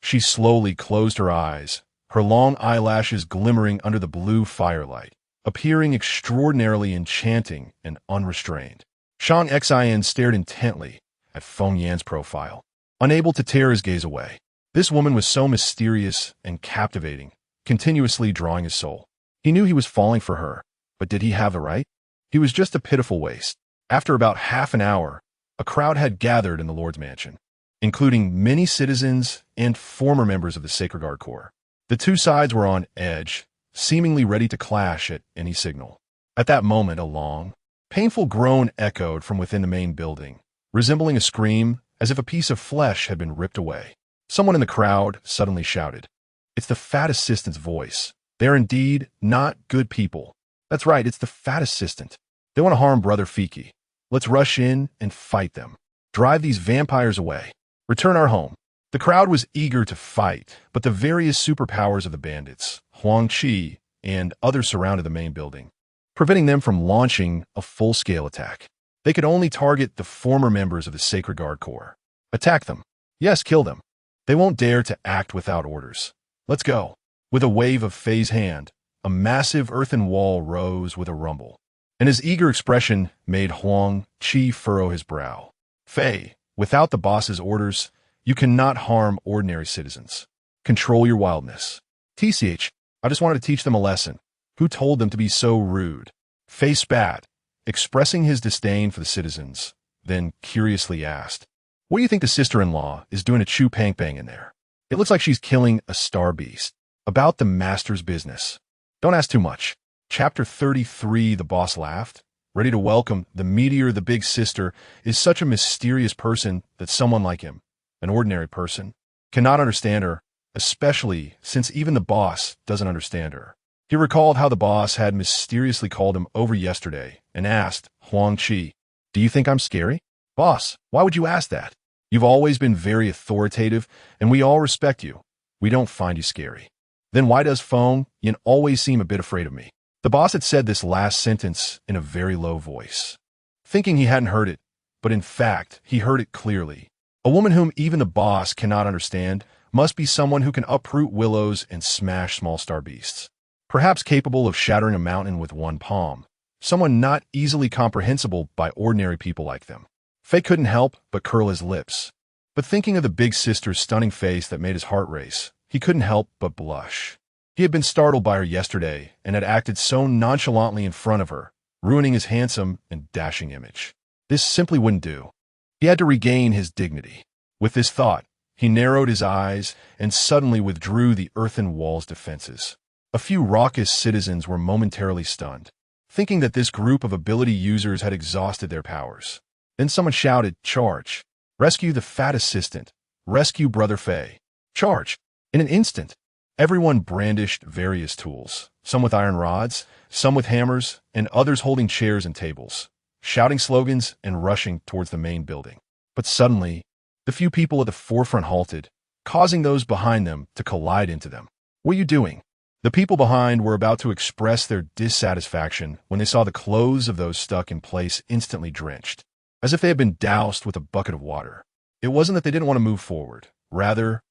She slowly closed her eyes, her long eyelashes glimmering under the blue firelight, appearing extraordinarily enchanting and unrestrained. Shang Xian stared intently at Feng Yan's profile, unable to tear his gaze away. This woman was so mysterious and captivating, continuously drawing his soul. He knew he was falling for her, but did he have the right? He was just a pitiful waste. After about half an hour, a crowd had gathered in the Lord's mansion, including many citizens and former members of the Sacred Guard Corps. The two sides were on edge, seemingly ready to clash at any signal. At that moment, a long, painful groan echoed from within the main building, resembling a scream as if a piece of flesh had been ripped away. Someone in the crowd suddenly shouted, "It's the fat assistant's voice. They're indeed not good people." That's right, it's the fat assistant. They want to harm Brother Fiki. Let's rush in and fight them. Drive these vampires away. Return our home. The crowd was eager to fight, but the various superpowers of the bandits, Huang Chi, and others surrounded the main building, preventing them from launching a full-scale attack. They could only target the former members of the Sacred Guard Corps. Attack them. Yes, kill them. They won't dare to act without orders. Let's go. With a wave of Fei's hand, a massive earthen wall rose with a rumble, and his eager expression made Huang Chi furrow his brow. Fei, without the boss's orders, you cannot harm ordinary citizens. Control your wildness. TCH, I just wanted to teach them a lesson. Who told them to be so rude? Fei spat, expressing his disdain for the citizens, then curiously asked, "What do you think the sister-in-law is doing a chew pang bang in there? It looks like she's killing a star beast." About the master's business. Don't ask too much. Chapter 33, the boss laughed, ready to welcome the meteor. The big sister is such a mysterious person that someone like him, an ordinary person, cannot understand her, especially since even the boss doesn't understand her. He recalled how the boss had mysteriously called him over yesterday and asked Huang Chi, "Do you think I'm scary?" "Boss, why would you ask that? You've always been very authoritative, and we all respect you. We don't find you scary." "Then why does Feng Yin always seem a bit afraid of me?" The boss had said this last sentence in a very low voice, thinking he hadn't heard it, but in fact, he heard it clearly. A woman whom even the boss cannot understand must be someone who can uproot willows and smash small star beasts. Perhaps capable of shattering a mountain with one palm. Someone not easily comprehensible by ordinary people like them. Fei couldn't help but curl his lips. But thinking of the big sister's stunning face that made his heart race, he couldn't help but blush. He had been startled by her yesterday and had acted so nonchalantly in front of her, ruining his handsome and dashing image. This simply wouldn't do. He had to regain his dignity. With this thought, he narrowed his eyes and suddenly withdrew the earthen wall's defenses. A few raucous citizens were momentarily stunned, thinking that this group of ability users had exhausted their powers. Then someone shouted, "Charge! Rescue the fat assistant! Rescue Brother Fei! Charge!" In an instant, everyone brandished various tools, some with iron rods, some with hammers, and others holding chairs and tables, shouting slogans and rushing towards the main building. But suddenly, the few people at the forefront halted, causing those behind them to collide into them. "What are you doing?" The people behind were about to express their dissatisfaction when they saw the clothes of those stuck in place instantly drenched, as if they had been doused with a bucket of water. It wasn't that they didn't want to move forward. Rather,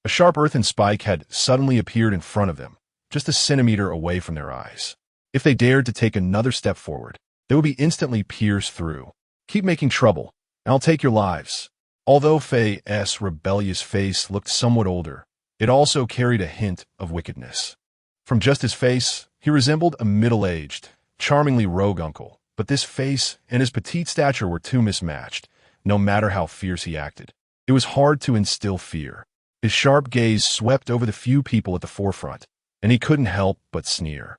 a sharp earthen spike had suddenly appeared in front of them, just a centimeter away from their eyes. If they dared to take another step forward, they would be instantly pierced through. "Keep making trouble, and I'll take your lives." Although Fei's rebellious face looked somewhat older, it also carried a hint of wickedness. From just his face, he resembled a middle-aged, charmingly rogue uncle, but this face and his petite stature were too mismatched, no matter how fierce he acted. It was hard to instill fear. His sharp gaze swept over the few people at the forefront, and he couldn't help but sneer.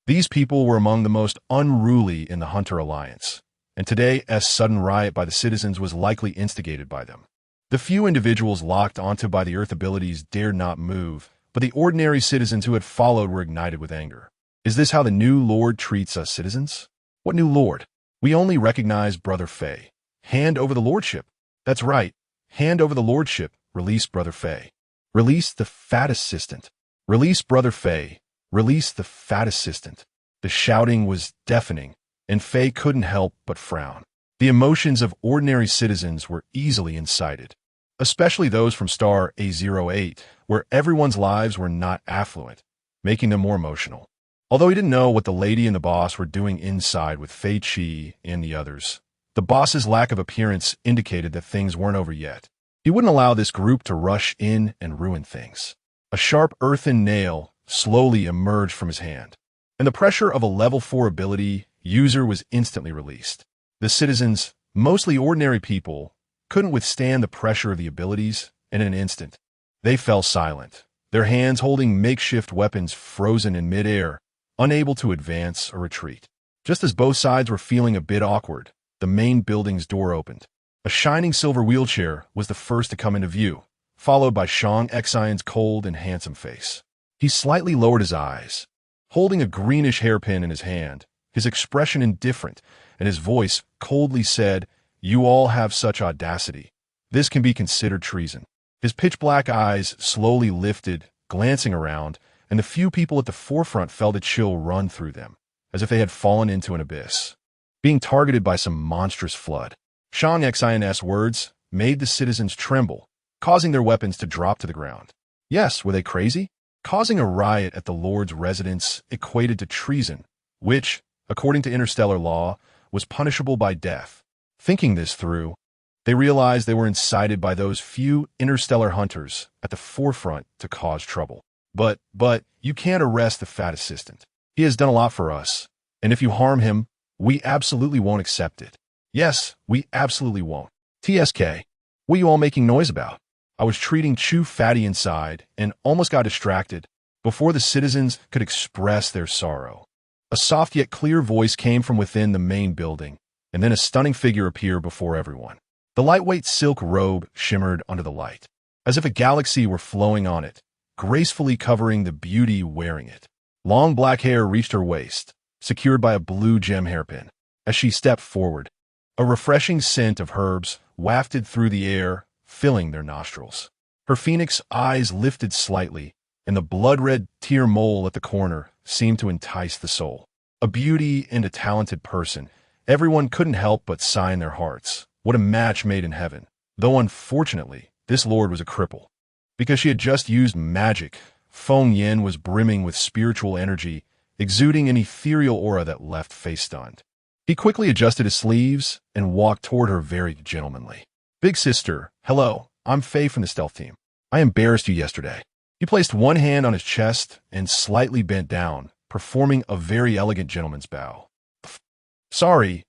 These people were among the most unruly in the Hunter Alliance, and today's sudden riot by the citizens was likely instigated by them. The few individuals locked onto by the earth abilities dared not move, but the ordinary citizens who had followed were ignited with anger. "Is this how the new Lord treats us citizens?" "What new Lord? We only recognize Brother Fei. Hand over the lordship." "That's right. Hand over the lordship. Release Brother Fei. Release the fat assistant. Release Brother Fei. Release the fat assistant." The shouting was deafening, and Fei couldn't help but frown. The emotions of ordinary citizens were easily incited, especially those from Star A08, where everyone's lives were not affluent, making them more emotional. Although he didn't know what the lady and the boss were doing inside with Fei Qi and the others, the boss's lack of appearance indicated that things weren't over yet. He wouldn't allow this group to rush in and ruin things. A sharp earthen nail slowly emerged from his hand, and the pressure of a level 4 ability user was instantly released. The citizens, mostly ordinary people, couldn't withstand the pressure of the abilities, and in an instant, they fell silent, their hands holding makeshift weapons frozen in midair, unable to advance or retreat. Just as both sides were feeling a bit awkward, the main building's door opened. A shining silver wheelchair was the first to come into view, followed by Shang Xian's cold and handsome face. He slightly lowered his eyes, holding a greenish hairpin in his hand, his expression indifferent, and his voice coldly said, "You all have such audacity. This can be considered treason." His pitch-black eyes slowly lifted, glancing around, and the few people at the forefront felt a chill run through them, as if they had fallen into an abyss, being targeted by some monstrous flood. Shang Xian's words made the citizens tremble, causing their weapons to drop to the ground. Yes, were they crazy? Causing a riot at the Lord's residence equated to treason, which, according to interstellar law, was punishable by death. Thinking this through, they realized they were incited by those few interstellar hunters at the forefront to cause trouble. But, you can't arrest the fat assistant. He has done a lot for us, and if you harm him, we absolutely won't accept it. Yes, we absolutely won't. TSK, what are you all making noise about? I was treating Chu Fatty inside and almost got distracted before the citizens could express their sorrow. A soft yet clear voice came from within the main building, and then a stunning figure appeared before everyone. The lightweight silk robe shimmered under the light, as if a galaxy were flowing on it, gracefully covering the beauty wearing it. Long black hair reached her waist, secured by a blue gem hairpin. As she stepped forward, a refreshing scent of herbs wafted through the air, filling their nostrils. Her phoenix eyes lifted slightly, and the blood-red tear mole at the corner seemed to entice the soul. A beauty and a talented person, everyone couldn't help but sigh in their hearts. What a match made in heaven. Though unfortunately, this lord was a cripple. Because she had just used magic, Feng Yin was brimming with spiritual energy, exuding an ethereal aura that left Fei stunned. He quickly adjusted his sleeves and walked toward her very gentlemanly. "Big sister, hello, I'm Fei from the stealth team. I embarrassed you yesterday." He placed one hand on his chest and slightly bent down, performing a very elegant gentleman's bow. Sorry,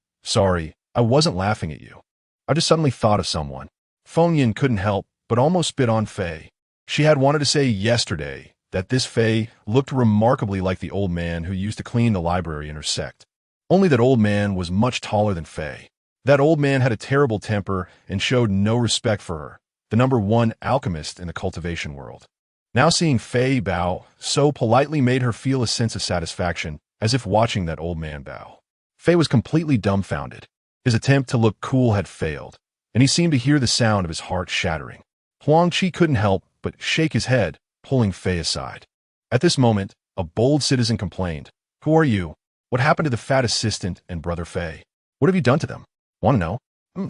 I wasn't laughing at you. I just suddenly thought of someone." Feng Yin couldn't help but almost spit on Fei. She had wanted to say yesterday that this Fei looked remarkably like the old man who used to clean the library in her sect. Only that old man was much taller than Fei. That old man had a terrible temper and showed no respect for her, the #1 alchemist in the cultivation world. Now seeing Fei bow so politely made her feel a sense of satisfaction, as if watching that old man bow. Fei was completely dumbfounded. His attempt to look cool had failed, and he seemed to hear the sound of his heart shattering. Huang Chi couldn't help but shake his head, pulling Fei aside. At this moment, a bold citizen complained, "Who are you? What happened to the fat assistant and brother Fei? What have you done to them? Want to know?"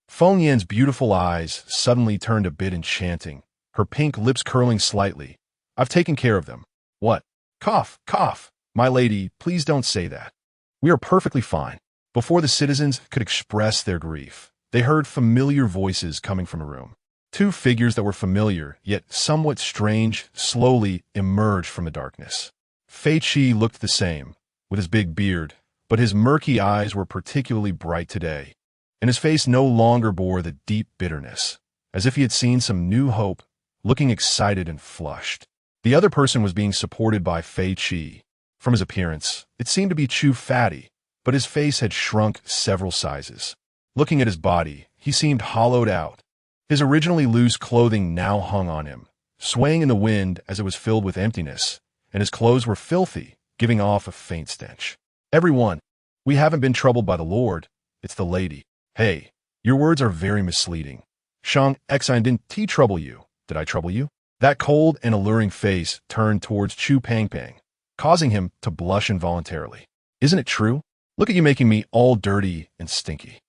Feng Yan's beautiful eyes suddenly turned a bit enchanting, her pink lips curling slightly. "I've taken care of them." "What?" "Cough, cough. My lady, please don't say that. We are perfectly fine." Before the citizens could express their grief, they heard familiar voices coming from a room. Two figures that were familiar, yet somewhat strange, slowly emerged from the darkness. Fei Qi looked the same, with his big beard, but his murky eyes were particularly bright today, and his face no longer bore the deep bitterness, as if he had seen some new hope, looking excited and flushed. The other person was being supported by Fei Qi. From his appearance, it seemed to be Chu Fatty, but his face had shrunk several sizes. Looking at his body, he seemed hollowed out. His originally loose clothing now hung on him, swaying in the wind as it was filled with emptiness, and his clothes were filthy, giving off a faint stench. "Everyone, we haven't been troubled by the Lord. It's the lady." "Hey, your words are very misleading. Shang Xian didn't trouble you. Did I trouble you?" That cold and alluring face turned towards Chu Pangpang, causing him to blush involuntarily. "Isn't it true? Look at you making me all dirty and stinky.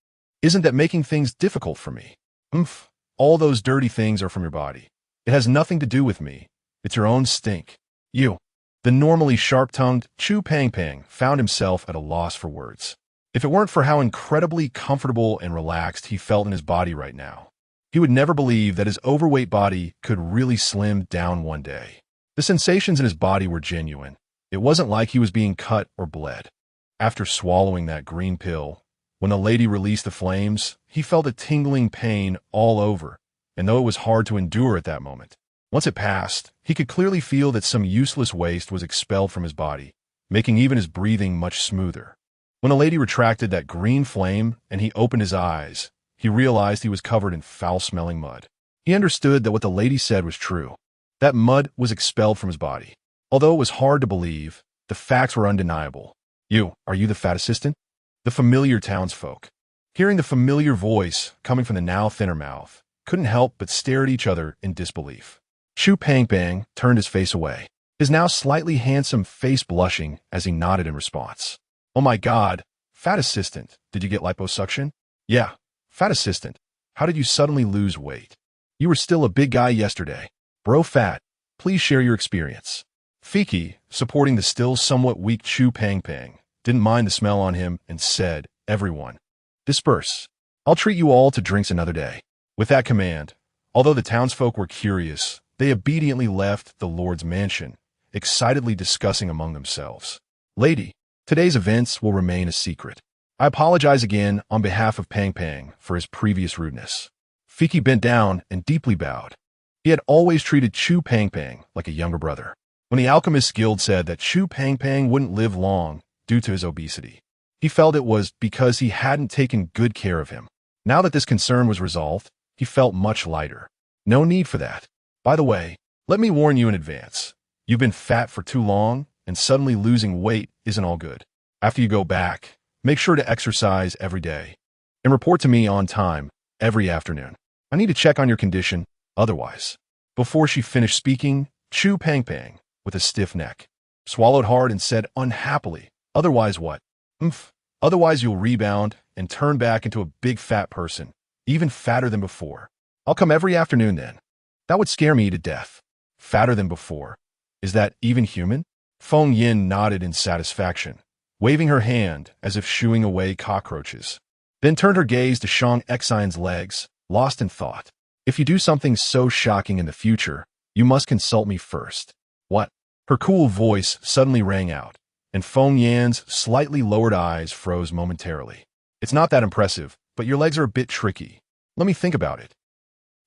Isn't that making things difficult for me?" All those dirty things are from your body. It has nothing to do with me. It's your own stink. You." The normally sharp-tongued Chu Pangpang found himself at a loss for words. If it weren't for how incredibly comfortable and relaxed he felt in his body right now, he would never believe that his overweight body could really slim down one day. The sensations in his body were genuine. It wasn't like he was being cut or bled. After swallowing that green pill, When the lady released the flames, he felt a tingling pain all over, and though it was hard to endure at that moment, once it passed, he could clearly feel that some useless waste was expelled from his body, making even his breathing much smoother. When the lady retracted that green flame and he opened his eyes, he realized he was covered in foul-smelling mud. He understood that what the lady said was true. That mud was expelled from his body. Although it was hard to believe, the facts were undeniable. Are you the fat assistant? The familiar townsfolk, hearing the familiar voice coming from the now thinner mouth, couldn't help but stare at each other in disbelief. Chu Pangbang turned his face away, his now slightly handsome face blushing as he nodded in response. Oh my God, fat assistant, did you get liposuction? Yeah, fat assistant, how did you suddenly lose weight? You were still a big guy yesterday. Bro fat, please share your experience. Fiki, supporting the still somewhat weak Chu Pangbang, didn't mind the smell on him and said, everyone, disperse. I'll treat you all to drinks another day. With that command, although the townsfolk were curious, they obediently left the Lord's mansion, excitedly discussing among themselves. Lady, today's events will remain a secret. I apologize again on behalf of Pangbang for his previous rudeness. Fiki bent down and deeply bowed. He had always treated Chu Pangbang like a younger brother. When the Alchemist Guild said that Chu Pangbang wouldn't live long due to his obesity, he felt it was because he hadn't taken good care of him. Now that this concern was resolved, he felt much lighter. No need for that. By the way, let me warn you in advance. You've been fat for too long, and suddenly losing weight isn't all good. After you go back, make sure to exercise every day, and report to me on time every afternoon. I need to check on your condition, otherwise. Before she finished speaking, Chu Pangbang, with a stiff neck, swallowed hard and said unhappily, otherwise what? Otherwise you'll rebound and turn back into a big fat person, even fatter than before. I'll come every afternoon then. That would scare me to death. Fatter than before. Is that even human? Feng Yin nodded in satisfaction, waving her hand as if shooing away cockroaches, then turned her gaze to Shang Xin's legs, lost in thought. If you do something so shocking in the future, you must consult me first. What? Her cool voice suddenly rang out, and Feng Yan's slightly lowered eyes froze momentarily. It's not that impressive, but your legs are a bit tricky. Let me think about it.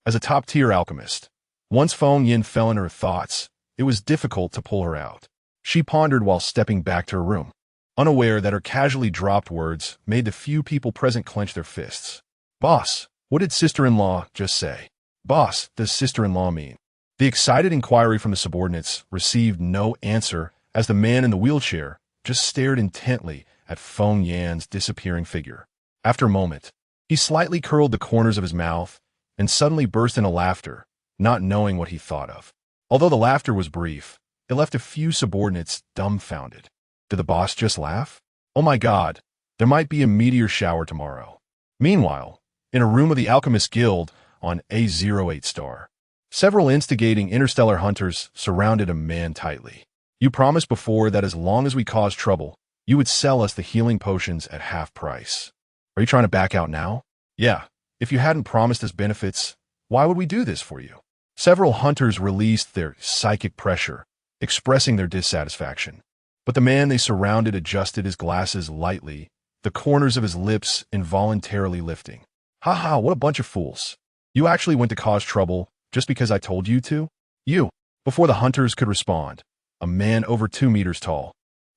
As a top-tier alchemist, once Feng Yin fell into her thoughts, it was difficult to pull her out. She pondered while stepping back to her room, unaware that her casually dropped words made the few people present clench their fists. Boss, what did sister-in-law just say? Boss, does sister-in-law mean? The excited inquiry from the subordinates received no answer as the man in the wheelchair just stared intently at Feng Yan's disappearing figure. After a moment, he slightly curled the corners of his mouth and suddenly burst into laughter, not knowing what he thought of. Although the laughter was brief, it left a few subordinates dumbfounded. Did the boss just laugh? Oh my God, there might be a meteor shower tomorrow. Meanwhile, in a room of the Alchemist Guild on A08 star, several instigating interstellar hunters surrounded a man tightly. You promised before that as long as we caused trouble, you would sell us the healing potions at half price. Are you trying to back out now? Yeah, if you hadn't promised us benefits, why would we do this for you? Several hunters released their psychic pressure, expressing their dissatisfaction. But the man they surrounded adjusted his glasses lightly, the corners of his lips involuntarily lifting. Haha, what a bunch of fools. You actually went to cause trouble just because I told you to? You. Before the hunters could respond, a man over 2 meters tall,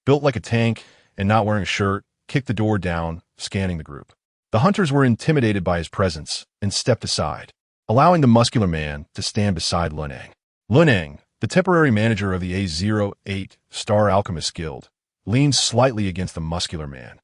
built like a tank and not wearing a shirt, kicked the door down, scanning the group. The hunters were intimidated by his presence and stepped aside, allowing the muscular man to stand beside Luneng. Luneng, the temporary manager of the A08 Star Alchemist Guild, leaned slightly against the muscular man,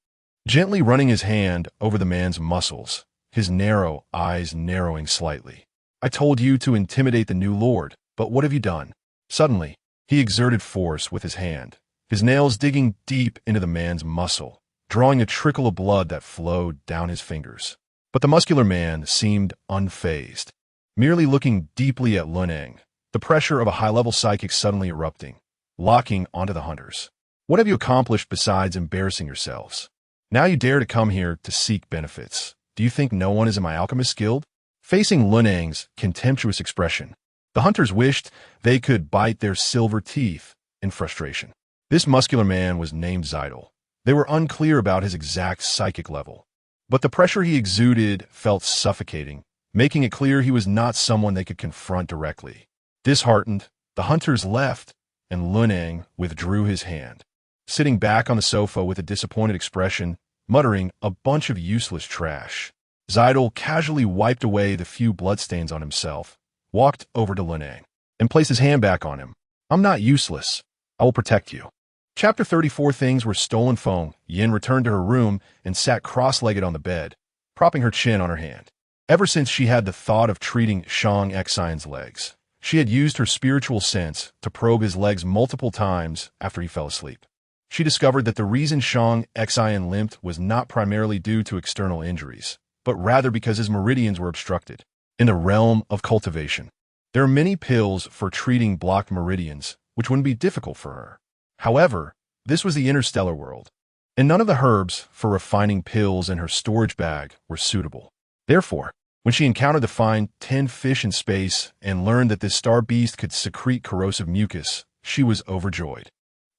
gently running his hand over the man's muscles, his narrow eyes narrowing slightly. I told you to intimidate the new lord, but what have you done? Suddenly, he exerted force with his hand, his nails digging deep into the man's muscle, drawing a trickle of blood that flowed down his fingers. But the muscular man seemed unfazed, merely looking deeply at Luneng, the pressure of a high-level psychic suddenly erupting, locking onto the hunters. What have you accomplished besides embarrassing yourselves? Now you dare to come here to seek benefits. Do you think no one is in my alchemist guild? Facing Luneng's contemptuous expression, the hunters wished they could bite their silver teeth in frustration. This muscular man was named Zidal. They were unclear about his exact psychic level, But the pressure he exuded felt suffocating, making it clear he was not someone they could confront directly. Disheartened, the hunters left, and Lunang withdrew his hand. Sitting back on the sofa with a disappointed expression, muttering a bunch of useless trash, Zidal casually wiped away the few bloodstains on himself, walked over to Lunang, and placed his hand back on him. I'm not useless. I will protect you. Chapter 34 Things were stolen. Feng Yin returned to her room and sat cross-legged on the bed, propping her chin on her hand. Ever since she had the thought of treating Shang Xian's legs, she had used her spiritual sense to probe his legs multiple times after he fell asleep. She discovered that the reason Shang Xian limped was not primarily due to external injuries, but rather because his meridians were obstructed. In the realm of cultivation, there are many pills for treating blocked meridians, which wouldn't be difficult for her. However, this was the interstellar world, and none of the herbs for refining pills in her storage bag were suitable. Therefore, when she encountered the fine 10 fish in space and learned that this star beast could secrete corrosive mucus, she was overjoyed.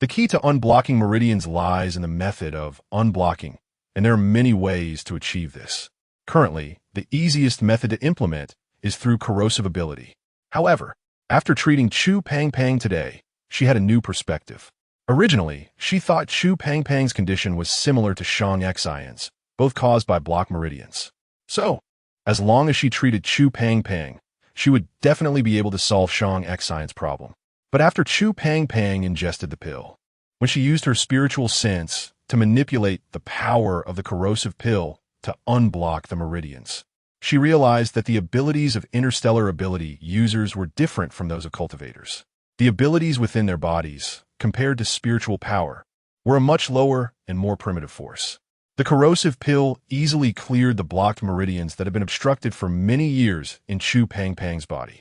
The key to unblocking meridians lies in the method of unblocking, and there are many ways to achieve this. Currently, the easiest method to implement is through corrosive ability. However, after treating Chu Pang Pang today, she had a new perspective. Originally, she thought Chu Pang Pang's condition was similar to Shang Xian's, both caused by blocked meridians. So, as long as she treated Chu Pang Pang, she would definitely be able to solve Shang Xian's problem. But after Chu Pang Pang ingested the pill, when she used her spiritual sense to manipulate the power of the corrosive pill to unblock the meridians, she realized that the abilities of interstellar ability users were different from those of cultivators. The abilities within their bodies, compared to spiritual power, were a much lower and more primitive force. The corrosive pill easily cleared the blocked meridians that had been obstructed for many years in Chu Pang Pang's body,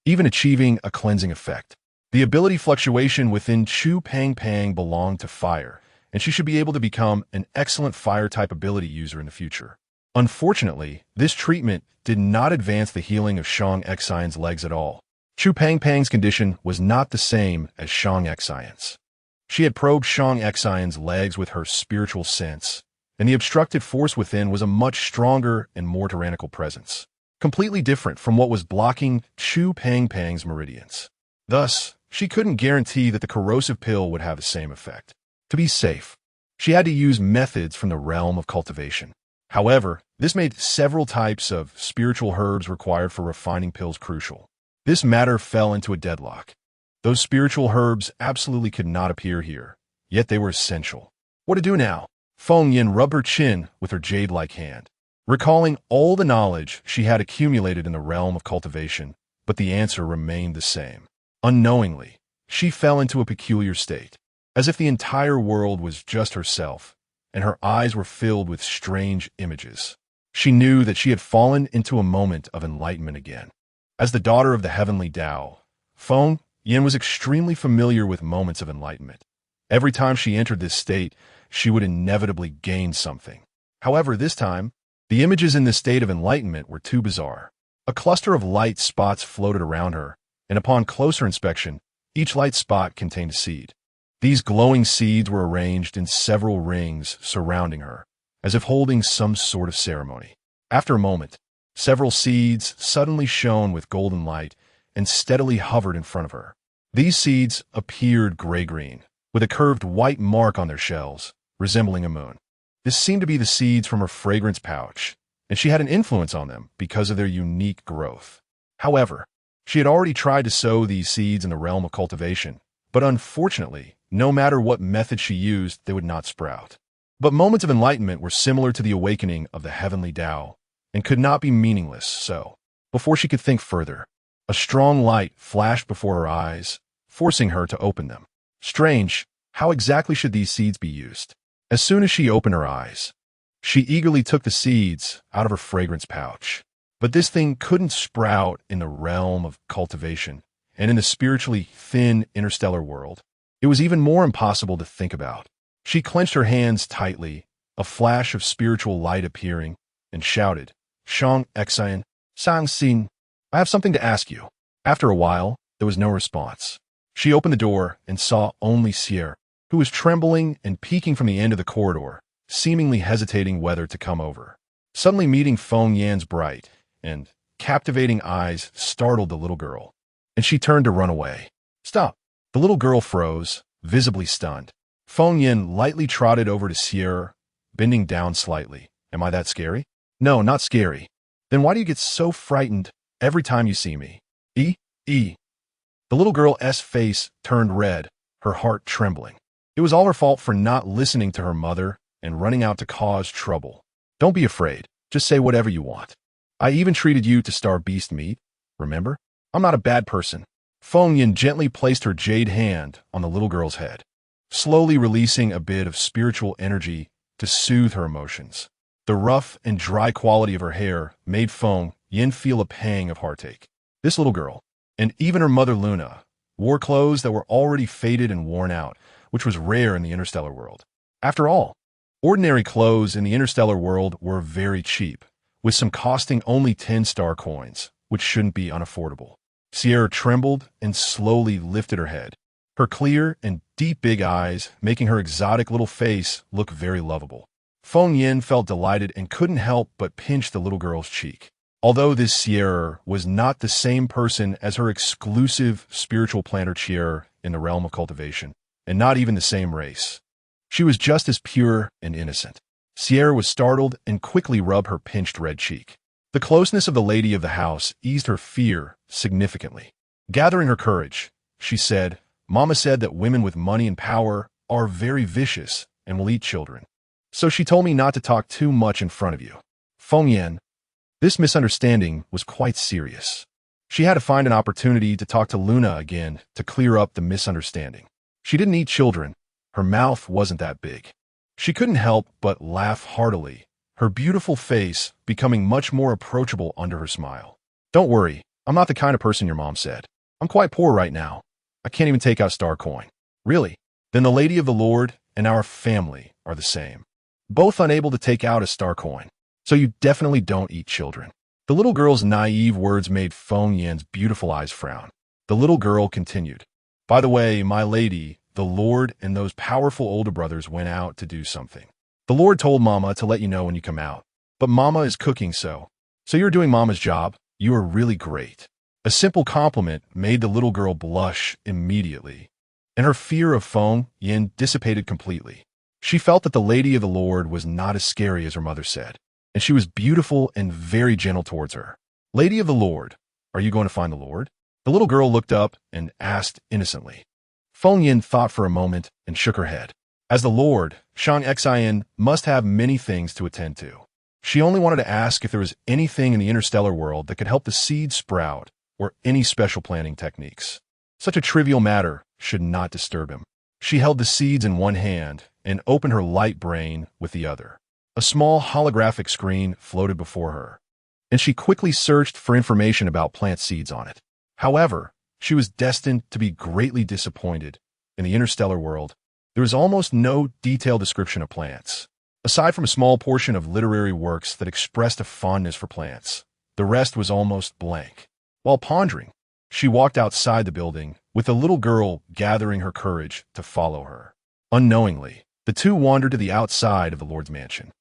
even achieving a cleansing effect. The ability fluctuation within Chu Pang Pang belonged to fire, and she should be able to become an excellent fire-type ability user in the future. Unfortunately, this treatment did not advance the healing of Shang Xian's legs at all. Chu Pang Pang's condition was not the same as Shang Xian's. She had probed Shang Xian's legs with her spiritual sense, and the obstructed force within was a much stronger and more tyrannical presence, completely different from what was blocking Chu Pang Pang's meridians. Thus, she couldn't guarantee that the corrosive pill would have the same effect. To be safe, she had to use methods from the realm of cultivation. However, this made several types of spiritual herbs required for refining pills crucial. This matter fell into a deadlock. Those spiritual herbs absolutely could not appear here, yet they were essential. What to do now? Feng Yin rubbed her chin with her jade-like hand, recalling all the knowledge she had accumulated in the realm of cultivation, but the answer remained the same. Unknowingly, she fell into a peculiar state, as if the entire world was just herself, and her eyes were filled with strange images. She knew that she had fallen into a moment of enlightenment again. As the daughter of the heavenly Tao, Feng Yin was extremely familiar with moments of enlightenment. Every time she entered this state, she would inevitably gain something. However, this time, the images in this state of enlightenment were too bizarre. A cluster of light spots floated around her, and upon closer inspection, each light spot contained a seed. These glowing seeds were arranged in several rings surrounding her, as if holding some sort of ceremony. After a moment, several seeds suddenly shone with golden light and steadily hovered in front of her. These seeds appeared gray-green, with a curved white mark on their shells, resembling a moon. This seemed to be the seeds from her fragrance pouch, and she had an influence on them because of their unique growth. However, she had already tried to sow these seeds in the realm of cultivation, but unfortunately, no matter what method she used, they would not sprout. But moments of enlightenment were similar to the awakening of the heavenly Tao, and could not be meaningless, so, before she could think further, a strong light flashed before her eyes, forcing her to open them. Strange, how exactly should these seeds be used? As soon as she opened her eyes, she eagerly took the seeds out of her fragrance pouch. But this thing couldn't sprout in the realm of cultivation, and in the spiritually thin interstellar world, it was even more impossible to think about. She clenched her hands tightly, a flash of spiritual light appearing, and shouted, Shang Xian, Sang Xin, I have something to ask you. After a while, there was no response. She opened the door and saw only Sierre, who was trembling and peeking from the end of the corridor, seemingly hesitating whether to come over. Suddenly meeting Feng Yan's bright and captivating eyes startled the little girl, and she turned to run away. Stop! The little girl froze, visibly stunned. Feng Yan lightly trotted over to Sierra, bending down slightly. Am I that scary? No, not scary. Then why do you get so frightened every time you see me? E. The little girl's face turned red, her heart trembling. It was all her fault for not listening to her mother and running out to cause trouble. Don't be afraid. Just say whatever you want. I even treated you to star beast meat, remember? I'm not a bad person. Feng Yan gently placed her jade hand on the little girl's head, slowly releasing a bit of spiritual energy to soothe her emotions. The rough and dry quality of her hair made Feng Yan feel a pang of heartache. This little girl, and even her mother Luna, wore clothes that were already faded and worn out, which was rare in the interstellar world. After all, ordinary clothes in the interstellar world were very cheap, with some costing only 10-star coins, which shouldn't be unaffordable. Sierra trembled and slowly lifted her head, her clear and deep big eyes making her exotic little face look very lovable. Feng Yan felt delighted and couldn't help but pinch the little girl's cheek. Although this Sierra was not the same person as her exclusive spiritual planter Sierra in the realm of cultivation, and not even the same race, she was just as pure and innocent. Sierra was startled and quickly rubbed her pinched red cheek. The closeness of the lady of the house eased her fear significantly. Gathering her courage, she said, Mama said that women with money and power are very vicious and will eat children. So she told me not to talk too much in front of you. Feng Yan, this misunderstanding was quite serious. She had to find an opportunity to talk to Luna again to clear up the misunderstanding. She didn't eat children. Her mouth wasn't that big. She couldn't help but laugh heartily, her beautiful face becoming much more approachable under her smile. Don't worry, I'm not the kind of person your mom said. I'm quite poor right now. I can't even take out star coin. Really? Then the Lady of the Lord and our family are the same. Both unable to take out a star coin. So you definitely don't eat children. The little girl's naive words made Feng Yan's beautiful eyes frown. The little girl continued. By the way, my lady, the Lord and those powerful older brothers went out to do something. The Lord told Mama to let you know when you come out. But Mama is cooking so you're doing Mama's job. You are really great. A simple compliment made the little girl blush immediately, and her fear of Feng Yan dissipated completely. She felt that the Lady of the Lord was not as scary as her mother said, and she was beautiful and very gentle towards her. Lady of the Lord, are you going to find the Lord? The little girl looked up and asked innocently. Feng Yan thought for a moment and shook her head. As the Lord, Shang Xian must have many things to attend to. She only wanted to ask if there was anything in the interstellar world that could help the seed sprout or any special planting techniques. Such a trivial matter should not disturb him. She held the seeds in one hand and opened her light brain with the other. A small holographic screen floated before her, and she quickly searched for information about plant seeds on it. However, she was destined to be greatly disappointed. In the interstellar world, there was almost no detailed description of plants. Aside from a small portion of literary works that expressed a fondness for plants, the rest was almost blank. While pondering, she walked outside the building, with the little girl gathering her courage to follow her. Unknowingly, the two wandered to the outside of the Lord's mansion.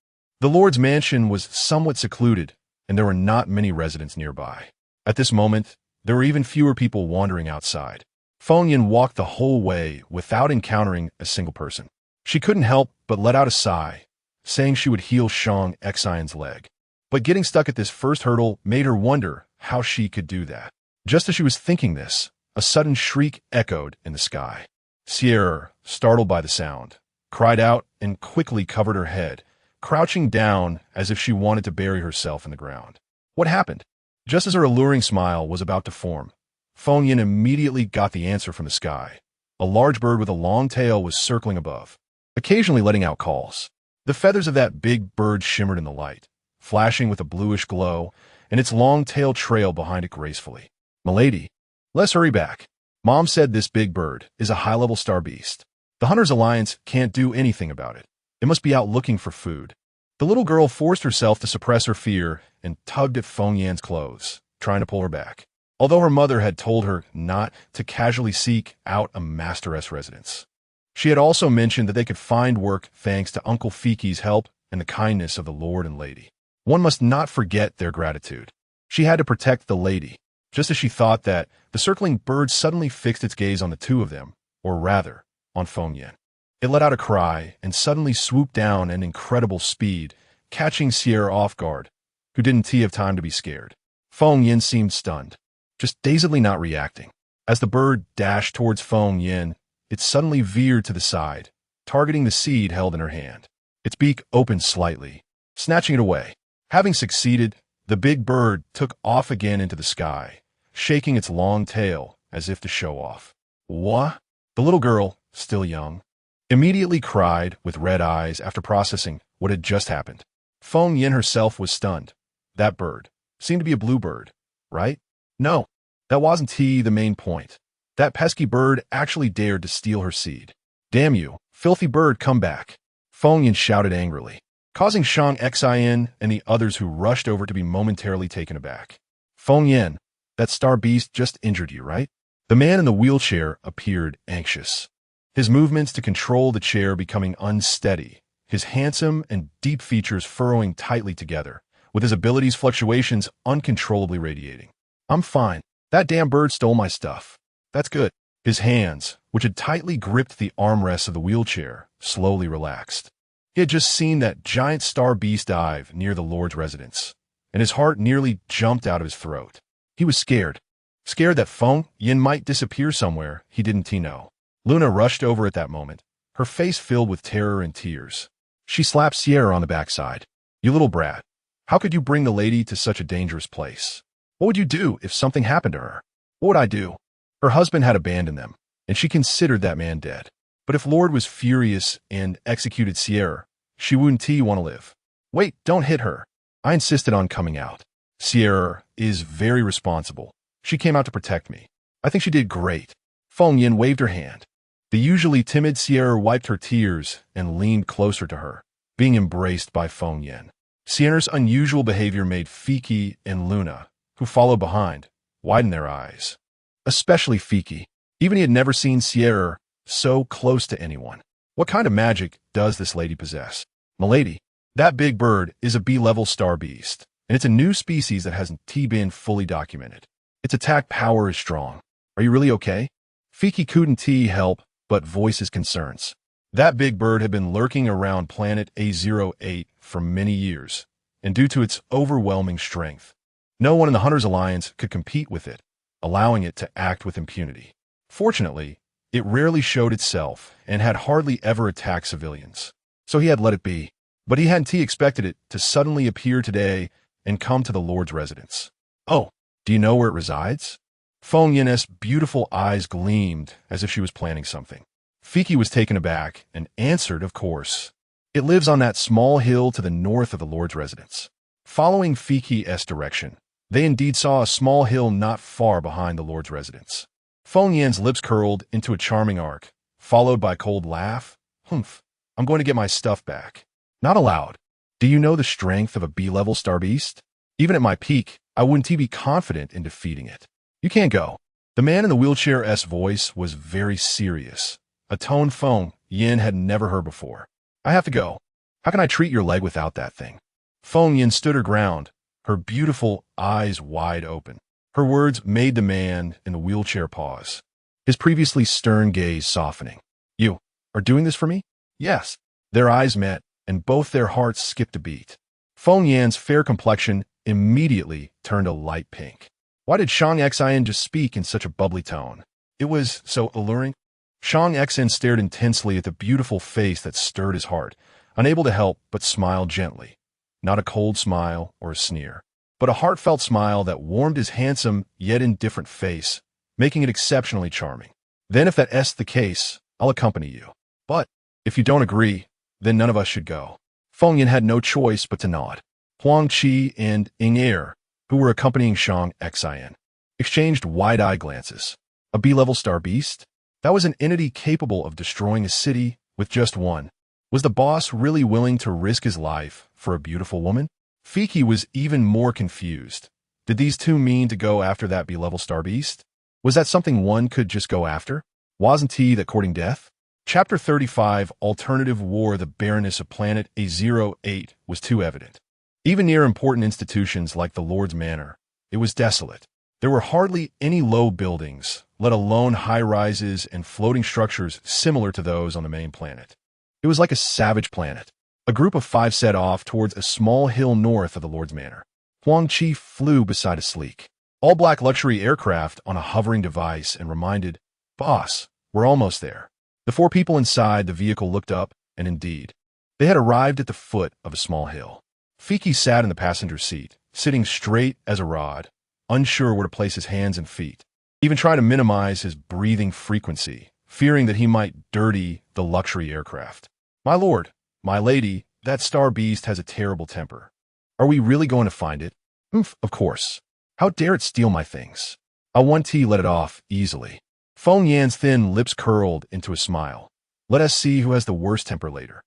The Lord's mansion was somewhat secluded, and there were not many residents nearby. At this moment, there were even fewer people wandering outside. Feng Yan walked the whole way without encountering a single person. She couldn't help but let out a sigh, saying she would heal Shang Xian's leg. But getting stuck at this first hurdle made her wonder how she could do that. Just as she was thinking this, a sudden shriek echoed in the sky. Sierra, startled by the sound, cried out and quickly covered her head, crouching down as if she wanted to bury herself in the ground. What happened? Just as her alluring smile was about to form, Feng Yan immediately got the answer from the sky. A large bird with a long tail was circling above, occasionally letting out calls. The feathers of that big bird shimmered in the light, flashing with a bluish glow, and its long tail trailed behind it gracefully. Milady, let's hurry back. Mom said this big bird is a high-level star beast. The Hunters Alliance can't do anything about it. It must be out looking for food. The little girl forced herself to suppress her fear and tugged at Feng Yan's clothes, trying to pull her back, although her mother had told her not to casually seek out a masteress residence. She had also mentioned that they could find work thanks to Uncle Fiki's help and the kindness of the Lord and Lady. One must not forget their gratitude. She had to protect the lady. Just as she thought that, the circling bird suddenly fixed its gaze on the two of them, or rather, on Feng Yin. It let out a cry and suddenly swooped down at incredible speed, catching Sierra off guard, who didn't have time to be scared. Feng Yin seemed stunned, just dazedly not reacting. As the bird dashed towards Feng Yin, it suddenly veered to the side, targeting the seed held in her hand. Its beak opened slightly, snatching it away. Having succeeded, the big bird took off again into the sky, shaking its long tail as if to show off. What? The little girl, still young, immediately cried with red eyes after processing what had just happened. Feng Yin herself was stunned. That bird seemed to be a bluebird, right? No, that wasn't the main point. That pesky bird actually dared to steal her seed. Damn you, filthy bird, come back! Feng Yin shouted angrily, causing Shang Xin and the others who rushed over to be momentarily taken aback. Feng Yin, that star beast just injured you, right? The man in the wheelchair appeared anxious, his movements to control the chair becoming unsteady, his handsome and deep features furrowing tightly together, with his abilities' fluctuations uncontrollably radiating. I'm fine. That damn bird stole my stuff. That's good. His hands, which had tightly gripped the armrests of the wheelchair, slowly relaxed. He had just seen that giant star beast dive near the Lord's residence, and his heart nearly jumped out of his throat. He was scared. Scared that Feng Yin might disappear somewhere he didn't know. Luna rushed over at that moment, her face filled with terror and tears. She slapped Sierra on the backside. You little brat. How could you bring the lady to such a dangerous place? What would you do if something happened to her? What would I do? Her husband had abandoned them, and she considered that man dead. But if Lord was furious and executed Sierra, she wouldn't want to live. Wait, don't hit her. I insisted on coming out. Sierra is very responsible. She came out to protect me. I think she did great. Feng Yin waved her hand. The usually timid Sierra wiped her tears and leaned closer to her, being embraced by Feng Yin. Sierra's unusual behavior made Fiki and Luna, who followed behind, widen their eyes. Especially Fiki. Even he had never seen Sierra so close to anyone. What kind of magic does this lady possess? Milady, that big bird is a B-level star beast, and it's a new species that hasn't been fully documented. Its attack power is strong. Are you really okay? Fiki couldn't help but voice his concerns. That big bird had been lurking around planet A08 for many years, and due to its overwhelming strength, no one in the Hunters Alliance could compete with it, allowing it to act with impunity. Fortunately, it rarely showed itself and had hardly ever attacked civilians, so he had let it be. But he hadn't expected it to suddenly appear today and come to the Lord's residence. Oh, do you know where it resides? Feng Yin's beautiful eyes gleamed as if she was planning something. Fiki was taken aback and answered, of course. It lives on that small hill to the north of the Lord's residence. Following Fiki's direction, they indeed saw a small hill not far behind the Lord's residence. Feng Yin's lips curled into a charming arc, followed by a cold laugh. Humph, I'm going to get my stuff back. Not allowed. Do you know the strength of a B-level star beast? Even at my peak, I wouldn't be confident in defeating it. You can't go. The man in the wheelchair's voice was very serious, a tone Feng Yin had never heard before. I have to go. How can I treat your leg without that thing? Feng Yin stood her ground, her beautiful eyes wide open. Her words made the man in the wheelchair pause, his previously stern gaze softening. You are doing this for me? Yes. Their eyes met, and both their hearts skipped a beat. Feng Yin's fair complexion immediately turned a light pink. Why did Shang Xin just speak in such a bubbly tone? It was so alluring. Shang Xin stared intensely at the beautiful face that stirred his heart, unable to help but smile gently. Not a cold smile or a sneer, but a heartfelt smile that warmed his handsome yet indifferent face, making it exceptionally charming. Then if that's the case, I'll accompany you. But if you don't agree, then none of us should go. Feng Yin had no choice but to nod. Huang Qi and Ying Er, who were accompanying Shang Xin, exchanged wide-eyed glances. A B-level star beast? That was an entity capable of destroying a city with just one. Was the boss really willing to risk his life for a beautiful woman? Fiki was even more confused. Did these two mean to go after that B-level star beast? Was that something one could just go after? Wasn't he that courting death? Chapter 35, Alternative War. The barrenness of planet A08 was too evident. Even near important institutions like the Lord's Manor, it was desolate. There were hardly any low buildings, let alone high-rises and floating structures similar to those on the main planet. It was like a savage planet. A group of 5 set off towards a small hill north of the Lord's Manor. Huang Qi flew beside a sleek, all-black luxury aircraft on a hovering device and reminded, "Boss, we're almost there." The 4 people inside the vehicle looked up, and indeed, they had arrived at the foot of a small hill. Fiki sat in the passenger seat, sitting straight as a rod, unsure where to place his hands and feet, even trying to minimize his breathing frequency, fearing that he might dirty the luxury aircraft. "My lord, my lady, that star beast has a terrible temper. Are we really going to find it?" "Of course. How dare it steal my things?" A1T let it off easily. Feng Yan's thin lips curled into a smile. "Let us see who has the worst temper later."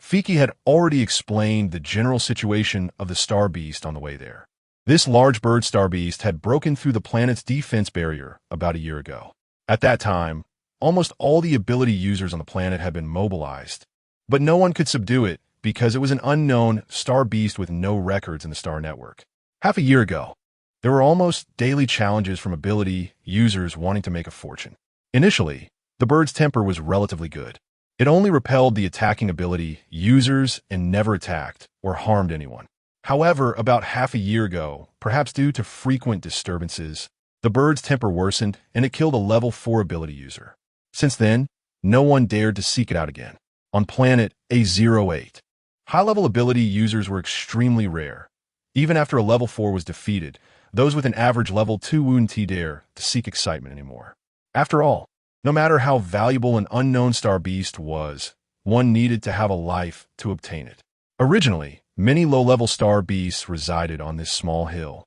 Fiki had already explained the general situation of the star beast on the way there. This large bird star beast had broken through the planet's defense barrier about a year ago. At that time, almost all the ability users on the planet had been mobilized, but no one could subdue it because it was an unknown star beast with no records in the star network. Half a year ago, there were almost daily challenges from ability users wanting to make a fortune. Initially, the bird's temper was relatively good. It only repelled the attacking ability users and never attacked or harmed anyone. However, about half a year ago, perhaps due to frequent disturbances, the bird's temper worsened and it killed a level 4 ability user. Since then, no one dared to seek it out again. On planet A08, high-level ability users were extremely rare. Even after a level 4 was defeated, those with an average level 2 wouldn't dare to seek excitement anymore. After all, no matter how valuable an unknown star beast was, one needed to have a life to obtain it. Originally, many low-level star beasts resided on this small hill.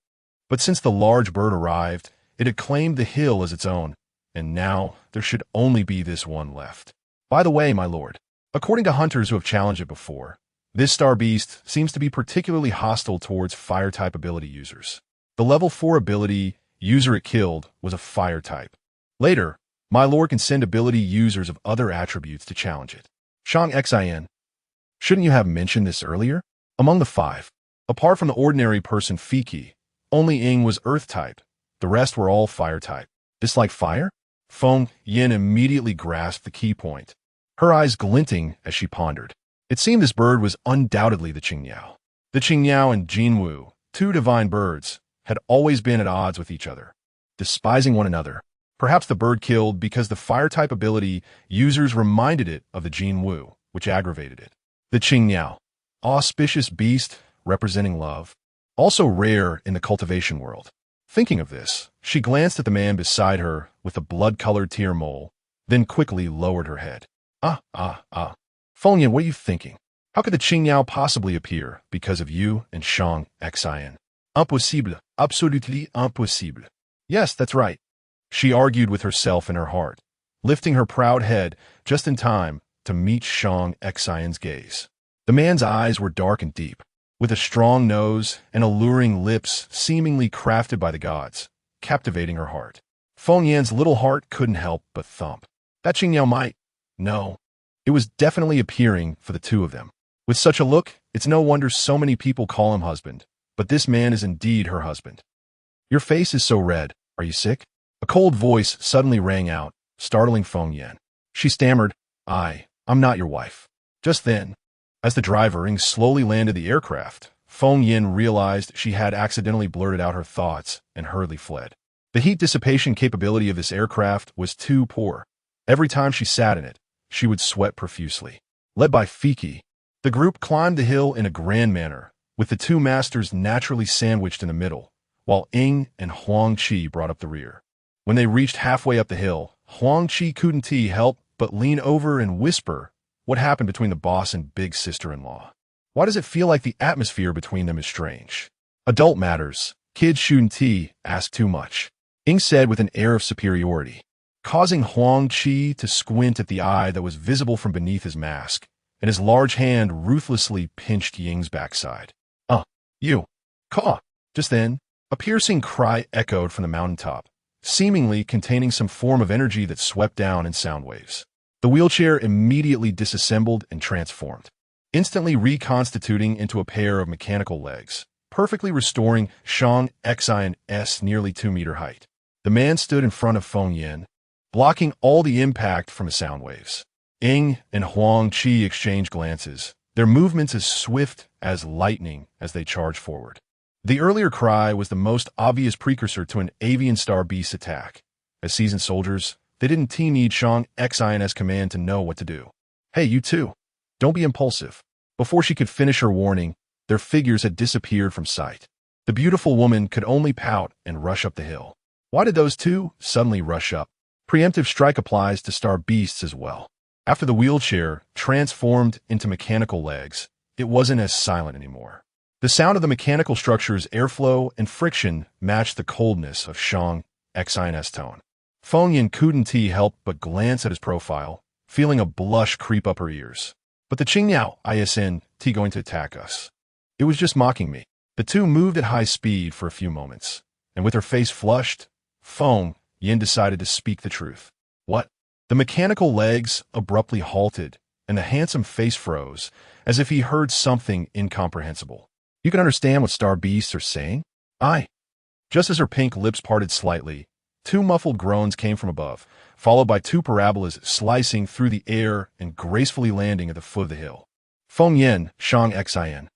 But since the large bird arrived, it had claimed the hill as its own, and now there should only be this one left. By the way, my lord, according to hunters who have challenged it before, this star beast seems to be particularly hostile towards fire-type ability users. The level 4 ability user it killed was a fire type. Later, my lord can send ability users of other attributes to challenge it. Shang Xin, shouldn't you have mentioned this earlier? Among the 5, apart from the ordinary person Fiki, only Ying was earth-type. The rest were all fire-type. Dislike fire? Feng Yin immediately grasped the key point, her eyes glinting as she pondered. It seemed this bird was undoubtedly the Qingyao. The Qingyao and Jinwu, 2 divine birds, had always been at odds with each other, despising one another. Perhaps the bird killed because the fire-type ability users reminded it of the Jinwu, which aggravated it. The Qingyao, auspicious beast representing love, also rare in the cultivation world. Thinking of this, she glanced at the man beside her with a blood-colored tear mole, then quickly lowered her head. Feng Yan, what are you thinking? How could the Qingyao possibly appear because of you and Shang Xin? Impossible, absolutely impossible. Yes, that's right, she argued with herself in her heart, lifting her proud head just in time to meet Shang Xin's gaze. The man's eyes were dark and deep, with a strong nose and alluring lips seemingly crafted by the gods, captivating her heart. Feng Yan's little heart couldn't help but thump. That Qingyao might. No, it was definitely appearing for the 2 of them. With such a look, it's no wonder so many people call him husband, but this man is indeed her husband. Your face is so red. Are you sick? A cold voice suddenly rang out, startling Feng Yan. She stammered, I'm not your wife. Just then, as the driver slowly landed the aircraft, Feng Yan realized she had accidentally blurted out her thoughts and hurriedly fled. The heat dissipation capability of this aircraft was too poor. Every time she sat in it, she would sweat profusely. Led by Fiki, the group climbed the hill in a grand manner, with the 2 masters naturally sandwiched in the middle, while Ying and Huang Qi brought up the rear. When they reached halfway up the hill, Huang Qi couldn't help but lean over and whisper what happened between the boss and big sister-in-law. Why does it feel like the atmosphere between them is strange? Adult matters. Kids shouldn't ask too much, Ying said with an air of superiority, causing Huang Qi to squint at the eye that was visible from beneath his mask, and his large hand ruthlessly pinched Ying's backside. You. Caw. Just then, a piercing cry echoed from the mountaintop, seemingly containing some form of energy that swept down in sound waves. The wheelchair immediately disassembled and transformed. instantly reconstituting into a pair of mechanical legs, perfectly restoring Shang Xin's nearly 2-meter height. The man stood in front of Feng Yin, blocking all the impact from his sound waves. Ying and Huang Qi exchanged glances, their movements as swift as lightning as they charged forward. The earlier cry was the most obvious precursor to an avian star beast attack. As seasoned soldiers, they didn't need Shang Xin's command to know what to do. Hey, you two. Don't be impulsive. Before she could finish her warning, their figures had disappeared from sight. The beautiful woman could only pout and rush up the hill. Why did those two suddenly rush up? Preemptive strike applies to star beasts as well. After the wheelchair transformed into mechanical legs, it wasn't as silent anymore. The sound of the mechanical structure's airflow and friction matched the coldness of Shang Xin's tone. Feng Yin couldn't help but glance at his profile, feeling a blush creep up her ears. But the Qingyao isn't going to attack us. It was just mocking me. The two moved at high speed for a few moments, and with her face flushed, Feng Yin decided to speak the truth. What? The mechanical legs abruptly halted, and the handsome face froze, as if he heard something incomprehensible. You can understand what star beasts are saying? Aye. Just as her pink lips parted slightly, 2 muffled groans came from above, followed by 2 parabolas slicing through the air and gracefully landing at the foot of the hill. Feng Yin, Shang Xin.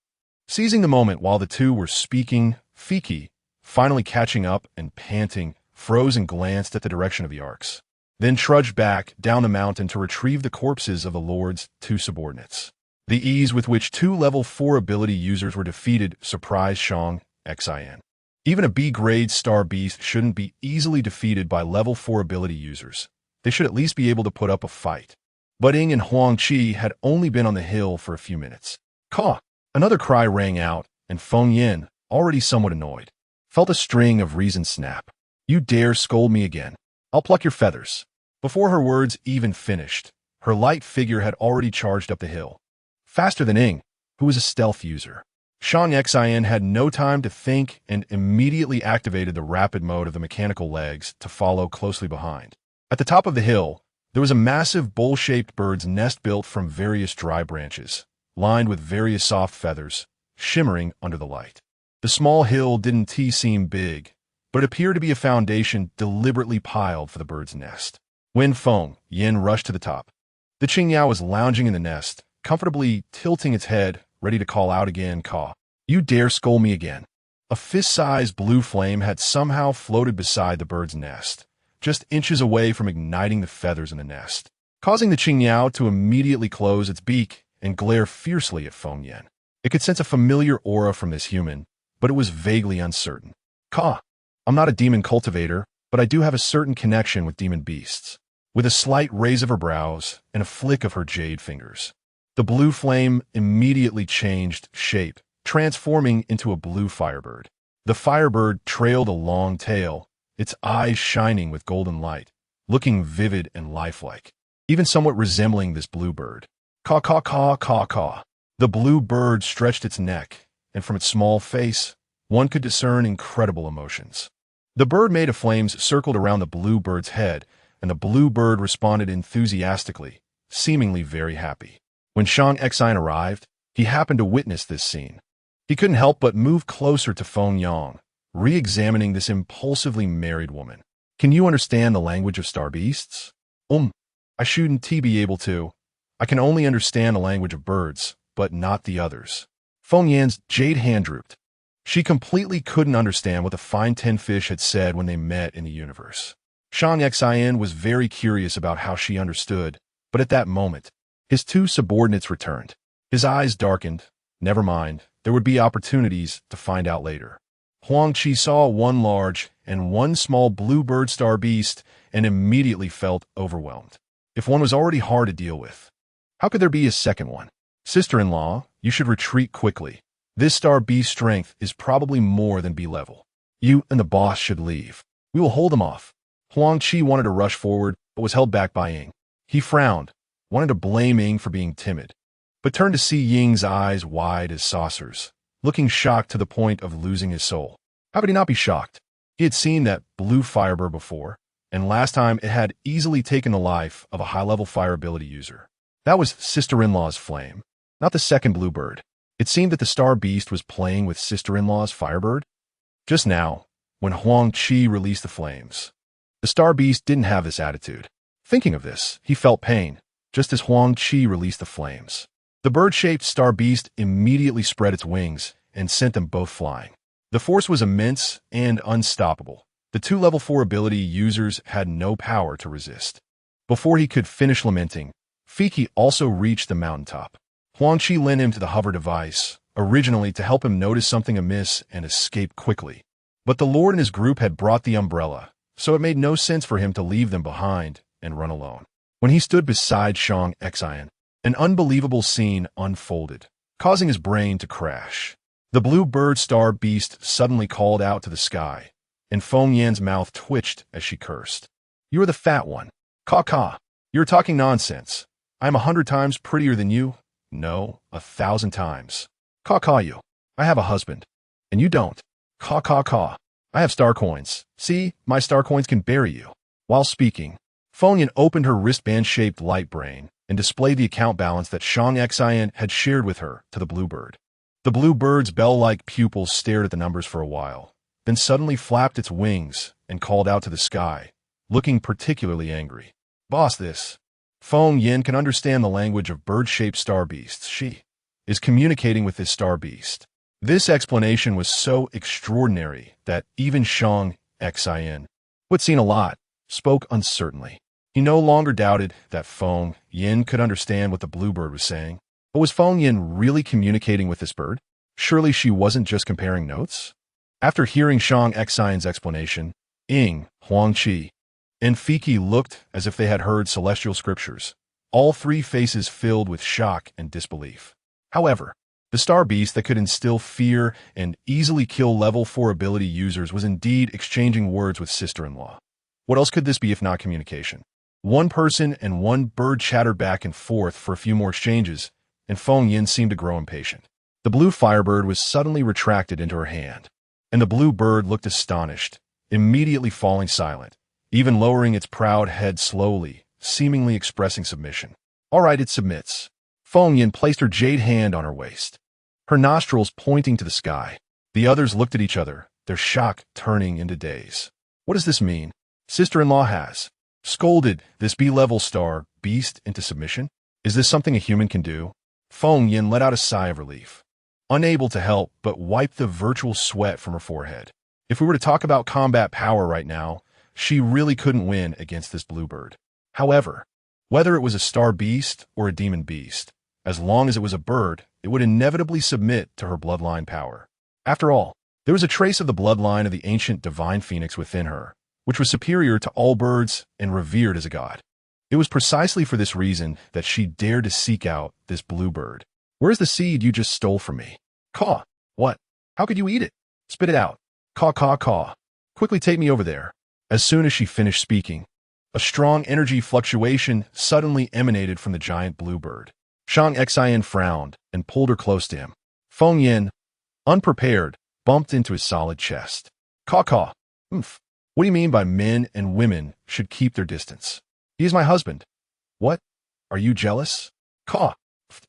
Seizing the moment while the two were speaking, Fiki, finally catching up and panting, froze and glanced at the direction of the arcs, then trudged back down the mountain to retrieve the corpses of the Lord's 2 subordinates. The ease with which 2 level 4 ability users were defeated surprised Shang Xin. Even a B-grade star beast shouldn't be easily defeated by level 4 ability users. They should at least be able to put up a fight. But Ying and Huang Qi had only been on the hill for a few minutes. Caw! Another cry rang out, and Feng Yin, already somewhat annoyed, felt a string of reason snap. You dare scold me again? I'll pluck your feathers. Before her words even finished, her light figure had already charged up the hill, faster than Ying, who was a stealth user. Shang Xin had no time to think and immediately activated the rapid mode of the mechanical legs to follow closely behind. At the top of the hill, there was a massive bowl-shaped bird's nest built from various dry branches, lined with various soft feathers, shimmering under the light. The small hill didn't seem big, but it appeared to be a foundation deliberately piled for the bird's nest. When Feng Yin rushed to the top, the Qingyao was lounging in the nest, comfortably tilting its head, ready to call out again, Caw. You dare scold me again? A fist-sized blue flame had somehow floated beside the bird's nest, just inches away from igniting the feathers in the nest, causing the Qingyao to immediately close its beak and glare fiercely at Feng Yin. It could sense a familiar aura from this human, but it was vaguely uncertain. Caw. I'm not a demon cultivator, but I do have a certain connection with demon beasts. With a slight raise of her brows and a flick of her jade fingers, the blue flame immediately changed shape, transforming into a blue firebird. The firebird trailed a long tail, its eyes shining with golden light, looking vivid and lifelike, even somewhat resembling this blue bird. Caw, caw, caw, caw, caw. The blue bird stretched its neck, and from its small face, one could discern incredible emotions. The bird made of flames circled around the blue bird's head, and the blue bird responded enthusiastically, seemingly very happy. When Shang Xin arrived, he happened to witness this scene. He couldn't help but move closer to Feng Yang, re-examining this impulsively married woman. Can you understand the language of star beasts? I shouldn't be able to. I can only understand the language of birds, but not the others. Feng Yan's jade hand drooped. She completely couldn't understand what the fine tin fish had said when they met in the universe. Shang Xin was very curious about how she understood, but at that moment, his 2 subordinates returned. His eyes darkened. Never mind, there would be opportunities to find out later. Huang Qi saw 1 large and 1 small bluebird star beast and immediately felt overwhelmed. If one was already hard to deal with, how could there be a second one? Sister-in-law, you should retreat quickly. This star beast strength is probably more than B-level. You and the boss should leave. We will hold them off. Huang Qi wanted to rush forward, but was held back by Ying. He frowned, wanted to blame Ying for being timid, but turned to see Ying's eyes wide as saucers, looking shocked to the point of losing his soul. How could he not be shocked? He had seen that blue firebird before, and last time it had easily taken the life of a high-level fire ability user. That was sister-in-law's flame. not the second bluebird. It seemed that the star beast was playing with sister-in-law's firebird. Just now, when Huang Qi released the flames, the star beast didn't have this attitude. Thinking of this, he felt pain, just as Huang Qi released the flames. The bird-shaped star beast immediately spread its wings and sent them both flying. The force was immense and unstoppable. The two level 4 ability users had no power to resist. Before he could finish lamenting, Fiki also reached the mountaintop. Huang Qi lent him to the hover device, originally to help him notice something amiss and escape quickly. But the Lord and his group had brought the umbrella, so it made no sense for him to leave them behind and run alone. When he stood beside Shang-Xian, an unbelievable scene unfolded, causing his brain to crash. The blue bird star beast suddenly called out to the sky, and Feng Yan's mouth twitched as she cursed. "You are the fat one. Caw-caw. You're talking nonsense. I'm 100 times prettier than you. No, 1,000 times. Caw-caw you. I have a husband. And you don't. Caw-caw-caw. I have star coins. See, my star coins can bury you." While speaking, Feng Yan opened her wristband-shaped light brain and displayed the account balance that Shang-Xian had shared with her to the bluebird. The bluebird's bell-like pupils stared at the numbers for a while, then suddenly flapped its wings and called out to the sky, looking particularly angry. "Boss, this." Feng Yan can understand the language of bird-shaped star beasts. She is communicating with this star beast. This explanation was so extraordinary that even Shang-Xian, who had seen a lot, spoke uncertainly. He no longer doubted that Feng Yan could understand what the bluebird was saying. But was Feng Yan really communicating with this bird? Surely she wasn't just comparing notes? After hearing Shang-Xian's explanation, Ying, Huang Qi, and Fiki looked as if they had heard celestial scriptures, all three faces filled with shock and disbelief. However, the star beast that could instill fear and easily kill level 4 ability users was indeed exchanging words with sister-in-law. What else could this be if not communication? One person and one bird chattered back and forth for a few more exchanges, and Feng Yan seemed to grow impatient. The blue firebird was suddenly retracted into her hand, and the blue bird looked astonished, immediately falling silent, even lowering its proud head slowly, seemingly expressing submission. "All right, it submits." Feng Yan placed her jade hand on her waist, her nostrils pointing to the sky. The others looked at each other, their shock turning into daze. What does this mean? Sister-in-law has scolded this B-level star beast into submission? Is this something a human can do? Feng Yan let out a sigh of relief, unable to help but wipe the virtual sweat from her forehead. If we were to talk about combat power right now, she really couldn't win against this bluebird. However, whether it was a star beast or a demon beast, as long as it was a bird, it would inevitably submit to her bloodline power. After all, there was a trace of the bloodline of the ancient divine phoenix within her, which was superior to all birds and revered as a god. It was precisely for this reason that she dared to seek out this bluebird. "Where's the seed you just stole from me?" "Caw. What? How could you eat it?" "Spit it out." "Caw, caw, caw. Quickly take me over there." As soon as she finished speaking, a strong energy fluctuation suddenly emanated from the giant bluebird. Shang-Xian frowned and pulled her close to him. Feng Yan, unprepared, bumped into his solid chest. "Caw, caw. Oomph. What do you mean by men and women should keep their distance? He is my husband." "What? Are you jealous?" "Caw.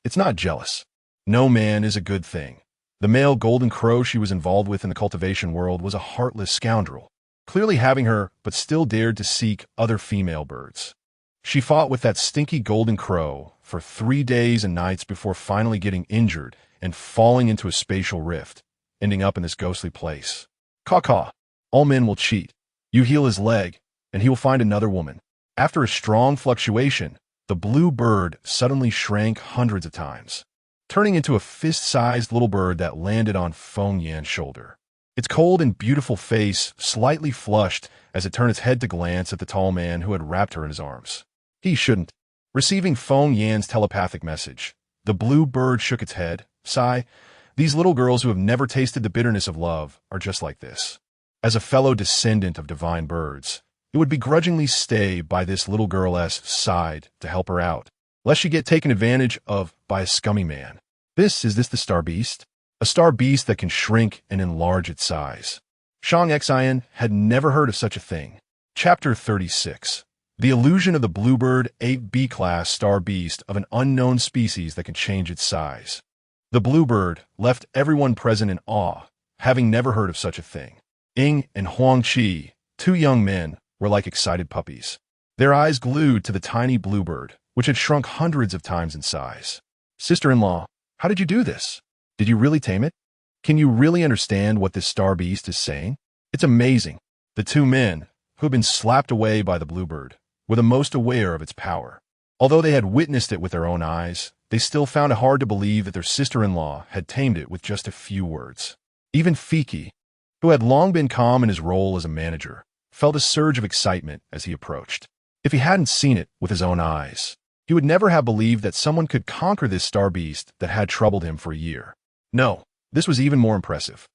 It's not jealous. No man is a good thing." The male golden crow she was involved with in the cultivation world was a heartless scoundrel, clearly having her but still dared to seek other female birds. She fought with that stinky golden crow for 3 days and nights before finally getting injured and falling into a spatial rift, ending up in this ghostly place. "Caw-caw. All men will cheat. You heal his leg, and he will find another woman." After a strong fluctuation, the blue bird suddenly shrank hundreds of times, turning into a fist-sized little bird that landed on Feng Yan's shoulder. Its cold and beautiful face slightly flushed as it turned its head to glance at the tall man who had wrapped her in his arms. He shouldn't. Receiving Feng Yan's telepathic message, the blue bird shook its head. "Sigh, these little girls who have never tasted the bitterness of love are just like this." As a fellow descendant of divine birds, it would begrudgingly stay by this little girl's side to help her out, lest she get taken advantage of by a scummy man. Is this the star beast? A star beast that can shrink and enlarge its size. Shang-Xian had never heard of such a thing. Chapter 36. The illusion of the bluebird, a B-class star beast of an unknown species that can change its size. The bluebird left everyone present in awe, having never heard of such a thing. Ying and Huang Qi, two young men, were like excited puppies, their eyes glued to the tiny bluebird, which had shrunk hundreds of times in size. Sister-in-law, how did you do this? Did you really tame it? Can you really understand what this star beast is saying? It's amazing. The two men, who had been slapped away by the bluebird, were the most aware of its power. Although they had witnessed it with their own eyes, they still found it hard to believe that their sister-in-law had tamed it with just a few words. Even Fiki, who had long been calm in his role as a manager, felt a surge of excitement as he approached. If he hadn't seen it with his own eyes, he would never have believed that someone could conquer this star beast that had troubled him for a year. No, this was even more impressive.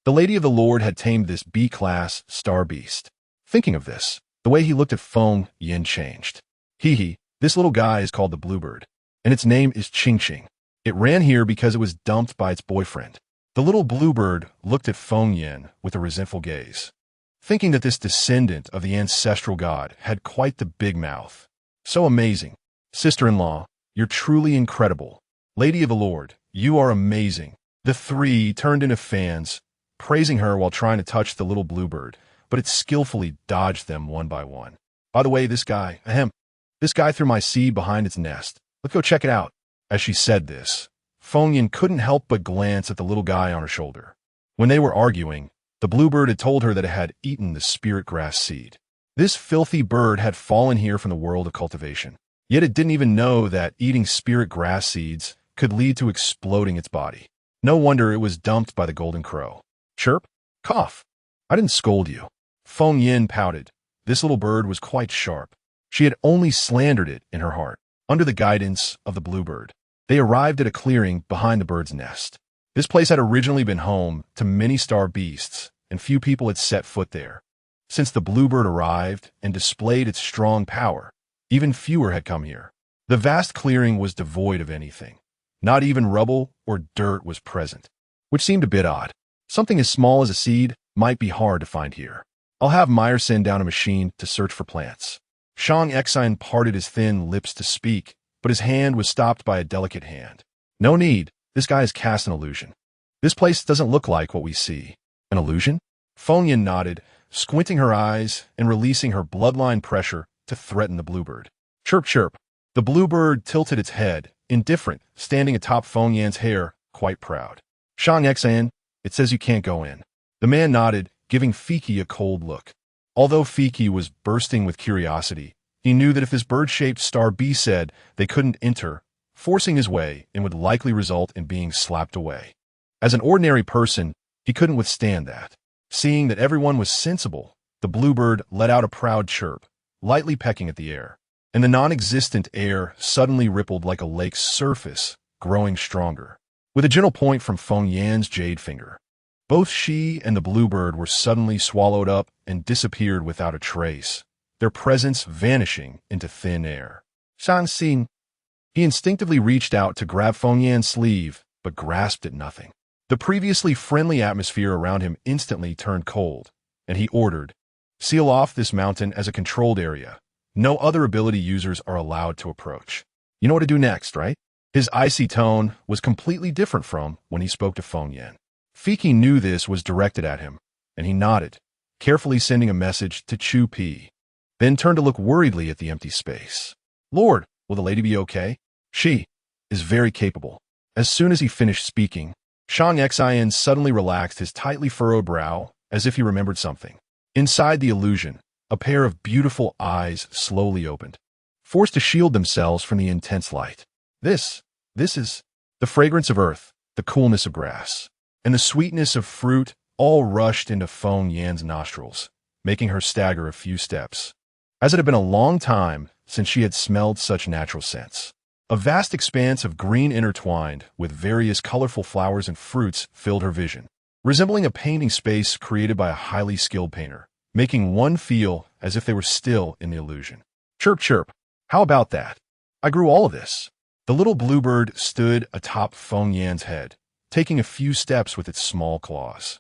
The Lady of the Lord had tamed this B-class star beast. Thinking of this, the way he looked at Feng Yin changed. This little guy is called the Bluebird, and its name is Ching Ching. It ran here because it was dumped by its boyfriend. The little Bluebird looked at Feng Yin with a resentful gaze, thinking that this descendant of the ancestral god had quite the big mouth. So amazing. Sister-in-law, you're truly incredible. Lady of the Lord, you are amazing. The three turned into fans, praising her while trying to touch the little bluebird, but it skillfully dodged them one by one. By the way, this guy threw my seed behind its nest. Let's go check it out. As she said this, Feng Yin couldn't help but glance at the little guy on her shoulder. When they were arguing, the bluebird had told her that it had eaten the spirit grass seed. This filthy bird had fallen here from the world of cultivation. Yet it didn't even know that eating spirit grass seeds could lead to exploding its body. No wonder it was dumped by the golden crow. Chirp, cough. I didn't scold you. Feng Yin pouted. This little bird was quite sharp. She had only slandered it in her heart. Under the guidance of the bluebird, they arrived at a clearing behind the bird's nest. This place had originally been home to many star beasts, and few people had set foot there. Since the bluebird arrived and displayed its strong power, even fewer had come here. The vast clearing was devoid of anything. Not even rubble or dirt was present, which seemed a bit odd. Something as small as a seed might be hard to find here. I'll have Meyer send down a machine to search for plants. Shang Exine parted his thin lips to speak, but his hand was stopped by a delicate hand. No need. This guy has cast an illusion. This place doesn't look like what we see. An illusion? Feng Yin nodded, squinting her eyes and releasing her bloodline pressure to threaten the bluebird. Chirp, chirp. The bluebird tilted its head, indifferent, standing atop Feng Yan's hair, quite proud. Shang Exan, it says you can't go in. The man nodded, giving Fiki a cold look. Although Fiki was bursting with curiosity, he knew that if this bird-shaped star B said they couldn't enter, forcing his way in would likely result in being slapped away. As an ordinary person, he couldn't withstand that. Seeing that everyone was sensible, the bluebird let out a proud chirp, lightly pecking at the air, and the non-existent air suddenly rippled like a lake's surface, growing stronger. With a gentle point from Feng Yan's jade finger, both she and the bluebird were suddenly swallowed up and disappeared without a trace, their presence vanishing into thin air. Shan Xin. He instinctively reached out to grab Feng Yan's sleeve, but grasped at nothing. The previously friendly atmosphere around him instantly turned cold, and he ordered, seal off this mountain as a controlled area. No other ability users are allowed to approach. You know what to do next, right? His icy tone was completely different from when he spoke to Feng Yan. Fiki knew this was directed at him, and he nodded, carefully sending a message to Chu Pi, then turned to look worriedly at the empty space. Lord, will the lady be okay? She is very capable. As soon as he finished speaking, Shang Xian suddenly relaxed his tightly furrowed brow as if he remembered something. Inside the illusion, a pair of beautiful eyes slowly opened, forced to shield themselves from the intense light. This is the fragrance of earth, the coolness of grass, and the sweetness of fruit all rushed into Feng Yan's nostrils, making her stagger a few steps, as it had been a long time since she had smelled such natural scents. A vast expanse of green intertwined with various colorful flowers and fruits filled her vision, resembling a painting space created by a highly skilled painter, making one feel as if they were still in the illusion. Chirp, chirp. How about that? I grew all of this. The little bluebird stood atop Feng Yan's head, taking a few steps with its small claws,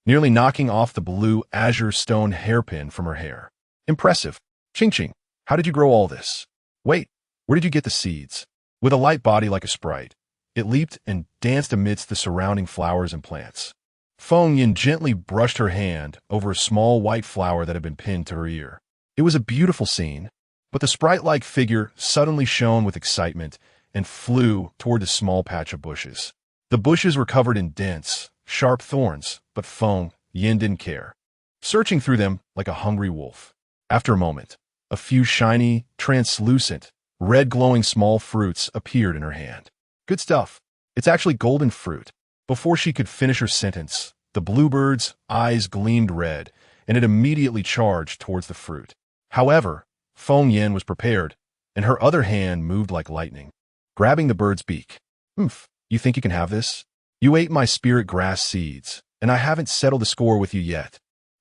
nearly knocking off the blue azure stone hairpin from her hair. Impressive. Ching Ching, How did you grow all this? Wait, where did you get the seeds? With a light body like a sprite, it leaped and danced amidst the surrounding flowers and plants. Feng Yin gently brushed her hand over a small white flower that had been pinned to her ear. It was a beautiful scene, but the sprite-like figure suddenly shone with excitement and flew toward the small patch of bushes. The bushes were covered in dense, sharp thorns, but Feng Yin didn't care, searching through them like a hungry wolf. After a moment, a few shiny, translucent, red glowing small fruits appeared in her hand. Good stuff. It's actually golden fruit. Before she could finish her sentence, the bluebird's eyes gleamed red, and it immediately charged towards the fruit. However, Feng Yin was prepared, and her other hand moved like lightning, grabbing the bird's beak. You think you can have this? You ate my spirit grass seeds, and I haven't settled the score with you yet.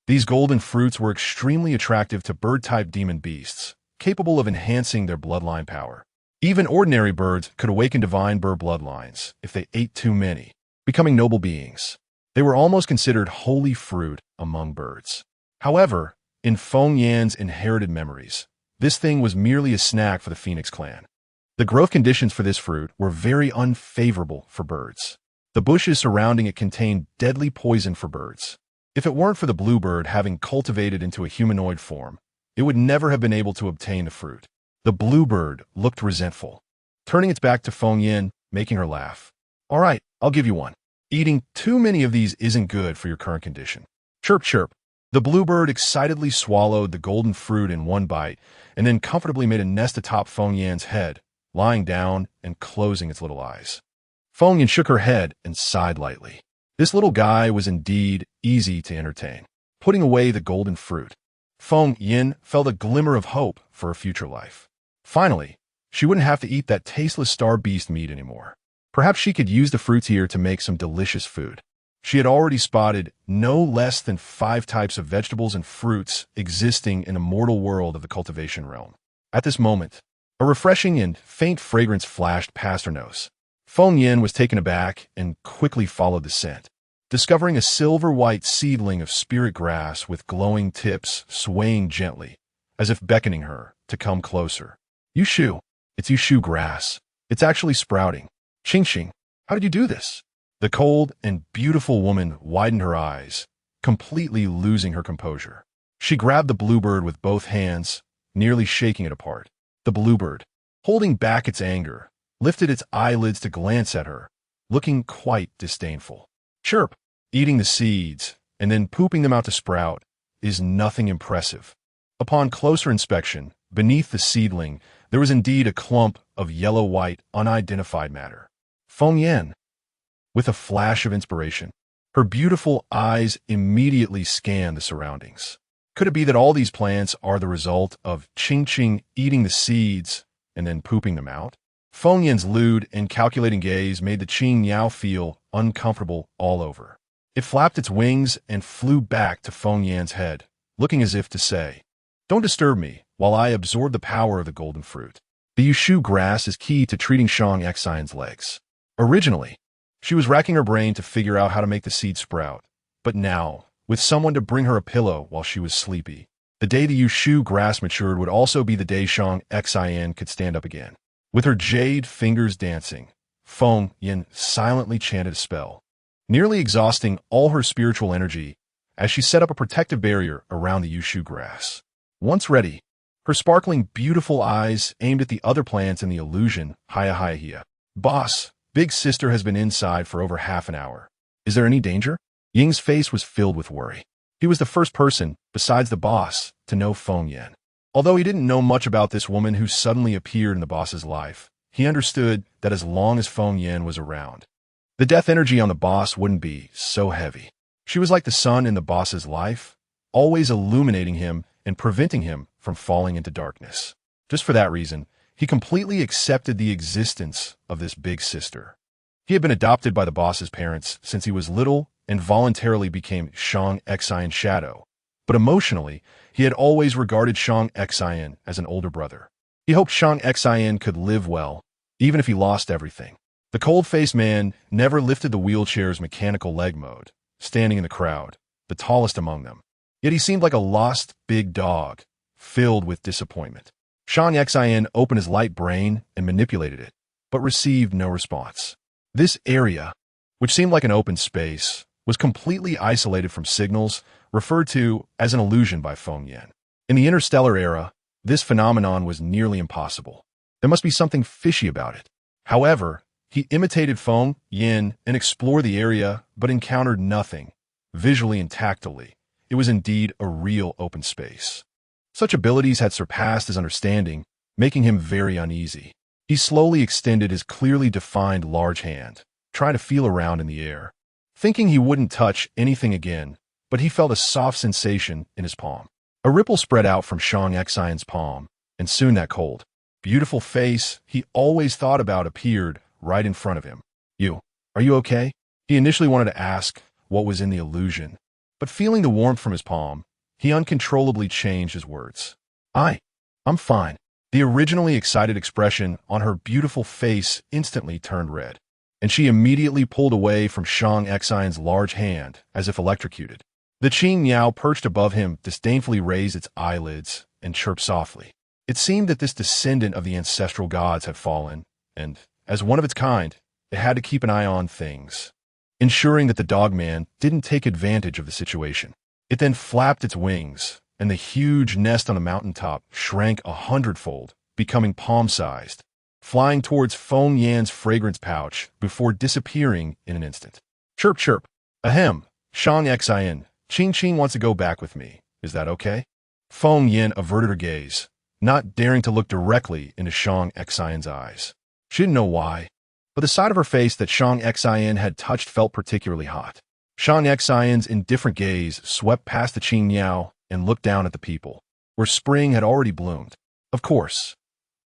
These golden fruits were extremely attractive to bird-type demon beasts, capable of enhancing their bloodline power. Even ordinary birds could awaken divine bird bloodlines if they ate too many, becoming noble beings. They were almost considered holy fruit among birds. However, in Feng Yan's inherited memories, this thing was merely a snack for the Phoenix clan. The growth conditions for this fruit were very unfavorable for birds. The bushes surrounding it contained deadly poison for birds. If it weren't for the bluebird having cultivated into a humanoid form, it would never have been able to obtain the fruit. The bluebird looked resentful, turning its back to Feng Yin, making her laugh. All right, I'll give you one. Eating too many of these isn't good for your current condition. Chirp, chirp. The bluebird excitedly swallowed the golden fruit in one bite and then comfortably made a nest atop Feng Yan's head, lying down and closing its little eyes. Feng Yin shook her head and sighed lightly. This little guy was indeed easy to entertain. Putting away the golden fruit, Feng Yin felt a glimmer of hope for her future life. Finally, she wouldn't have to eat that tasteless star beast meat anymore. Perhaps she could use the fruits here to make some delicious food. She had already spotted no less than 5 types of vegetables and fruits existing in a mortal world of the cultivation realm. At this moment, a refreshing and faint fragrance flashed past her nose. Feng Yin was taken aback and quickly followed the scent, discovering a silver-white seedling of spirit grass with glowing tips swaying gently, as if beckoning her to come closer. Yushu, it's Yushu grass. It's actually sprouting. Ching-ching, how did you do this? The cold and beautiful woman widened her eyes, completely losing her composure. She grabbed the bluebird with both hands, nearly shaking it apart. The bluebird, holding back its anger, lifted its eyelids to glance at her, looking quite disdainful. Chirp, eating the seeds and then pooping them out to sprout is nothing impressive. Upon closer inspection, beneath the seedling, there was indeed a clump of yellow-white, unidentified matter. Feng Yin. With a flash of inspiration, her beautiful eyes immediately scanned the surroundings. Could it be that all these plants are the result of Ching-Ching eating the seeds and then pooping them out? Feng Yin's lewd and calculating gaze made the Qing Yao feel uncomfortable all over. It flapped its wings and flew back to Feng Yan's head, looking as if to say, "Don't disturb me while I absorb the power of the golden fruit." The Yushu grass is key to treating Shang Xian's legs. Originally, she was racking her brain to figure out how to make the seed sprout, but now, with someone to bring her a pillow while she was sleepy, the day the Yushu grass matured would also be the day Shang Xian could stand up again. With her jade fingers dancing, Feng Yin silently chanted a spell, nearly exhausting all her spiritual energy as she set up a protective barrier around the Yushu grass. Once ready, her sparkling, beautiful eyes aimed at the other plants in the illusion. Hiya. Boss, Big Sister has been inside for over half an hour. Is there any danger? Ying's face was filled with worry. He was the first person, besides the boss, to know Feng Yin. Although he didn't know much about this woman who suddenly appeared in the boss's life, he understood that as long as Feng Yin was around, the death energy on the boss wouldn't be so heavy. She was like the sun in the boss's life, always illuminating him and preventing him from falling into darkness. Just for that reason, he completely accepted the existence of this big sister. He had been adopted by the boss's parents since he was little and voluntarily became Shang Xian's shadow, but emotionally, he had always regarded Shang Xian as an older brother. He hoped Shang Xian could live well, even if he lost everything. The cold-faced man never lifted the wheelchair's mechanical leg mode, standing in the crowd, the tallest among them. Yet he seemed like a lost big dog, filled with disappointment. Shang Xin opened his light brain and manipulated it, but received no response. This area, which seemed like an open space, was completely isolated from signals, referred to as an illusion by Feng Yan. In the interstellar era, this phenomenon was nearly impossible. There must be something fishy about it. However, he imitated Feng Yan and explored the area, but encountered nothing. Visually and tactily, it was indeed a real open space. Such abilities had surpassed his understanding, making him very uneasy. He slowly extended his clearly defined large hand, trying to feel around in the air, thinking he wouldn't touch anything again, but he felt a soft sensation in his palm. A ripple spread out from Shang Xin's palm, and soon that cold, beautiful face he always thought about appeared right in front of him. Are you okay? He initially wanted to ask what was in the illusion, but feeling the warmth from his palm, he uncontrollably changed his words. I'm fine. The originally excited expression on her beautiful face instantly turned red, and she immediately pulled away from Shang Xin's large hand as if electrocuted. The Qing Miao perched above him disdainfully raised its eyelids and chirped softly. It seemed that this descendant of the ancestral gods had fallen, and, as one of its kind, it had to keep an eye on things, ensuring that the dogman didn't take advantage of the situation. It then flapped its wings, and the huge nest on the mountaintop shrank 100-fold, becoming palm-sized, flying towards Feng Yan's fragrance pouch before disappearing in an instant. Chirp, chirp. Ahem. Shang Xin. Qing wants to go back with me. Is that okay? Feng Yan averted her gaze, not daring to look directly into Shang Xin's eyes. She didn't know why, but the side of her face that Shang Xin had touched felt particularly hot. Shang Xin's indifferent gaze swept past the Qing Miao and looked down at the people, where spring had already bloomed. Of course.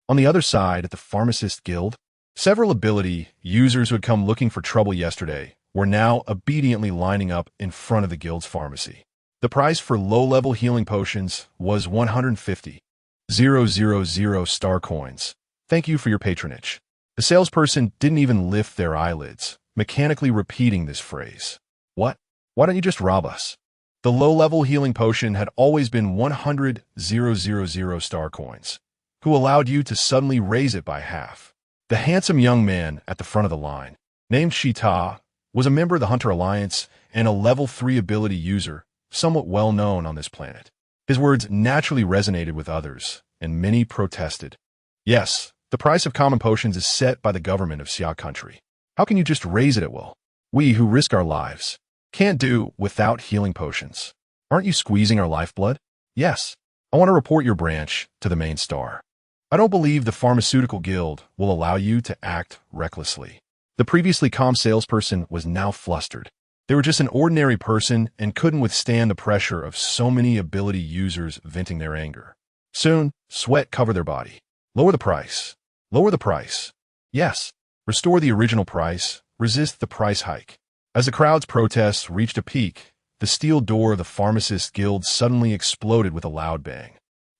On the other side, at the Pharmacist Guild, several ability users who had come looking for trouble yesterday were now obediently lining up in front of the guild's pharmacy. The price for low-level healing potions was 150,000 star coins. Thank you for your patronage. The salesperson didn't even lift their eyelids, mechanically repeating this phrase. What? Why don't you just rob us? The low-level healing potion had always been 100,000 star coins, who allowed you to suddenly raise it by half. The handsome young man at the front of the line, named Shita, was a member of the Hunter Alliance and a level 3 ability user, somewhat well known on this planet. His words naturally resonated with others, and many protested. Yes, the price of common potions is set by the government of Xia country. How can you just raise it at will? We who risk our lives can't do without healing potions. Aren't you squeezing our lifeblood? Yes. I want to report your branch to the main star. I don't believe the Pharmaceutical Guild will allow you to act recklessly. The previously calm salesperson was now flustered. They were just an ordinary person and couldn't withstand the pressure of so many ability users venting their anger. Soon, sweat covered their body. Lower the price. Lower the price. Yes. Restore the original price. Resist the price hike. As the crowd's protests reached a peak, the steel door of the Pharmacist Guild suddenly exploded with a loud bang.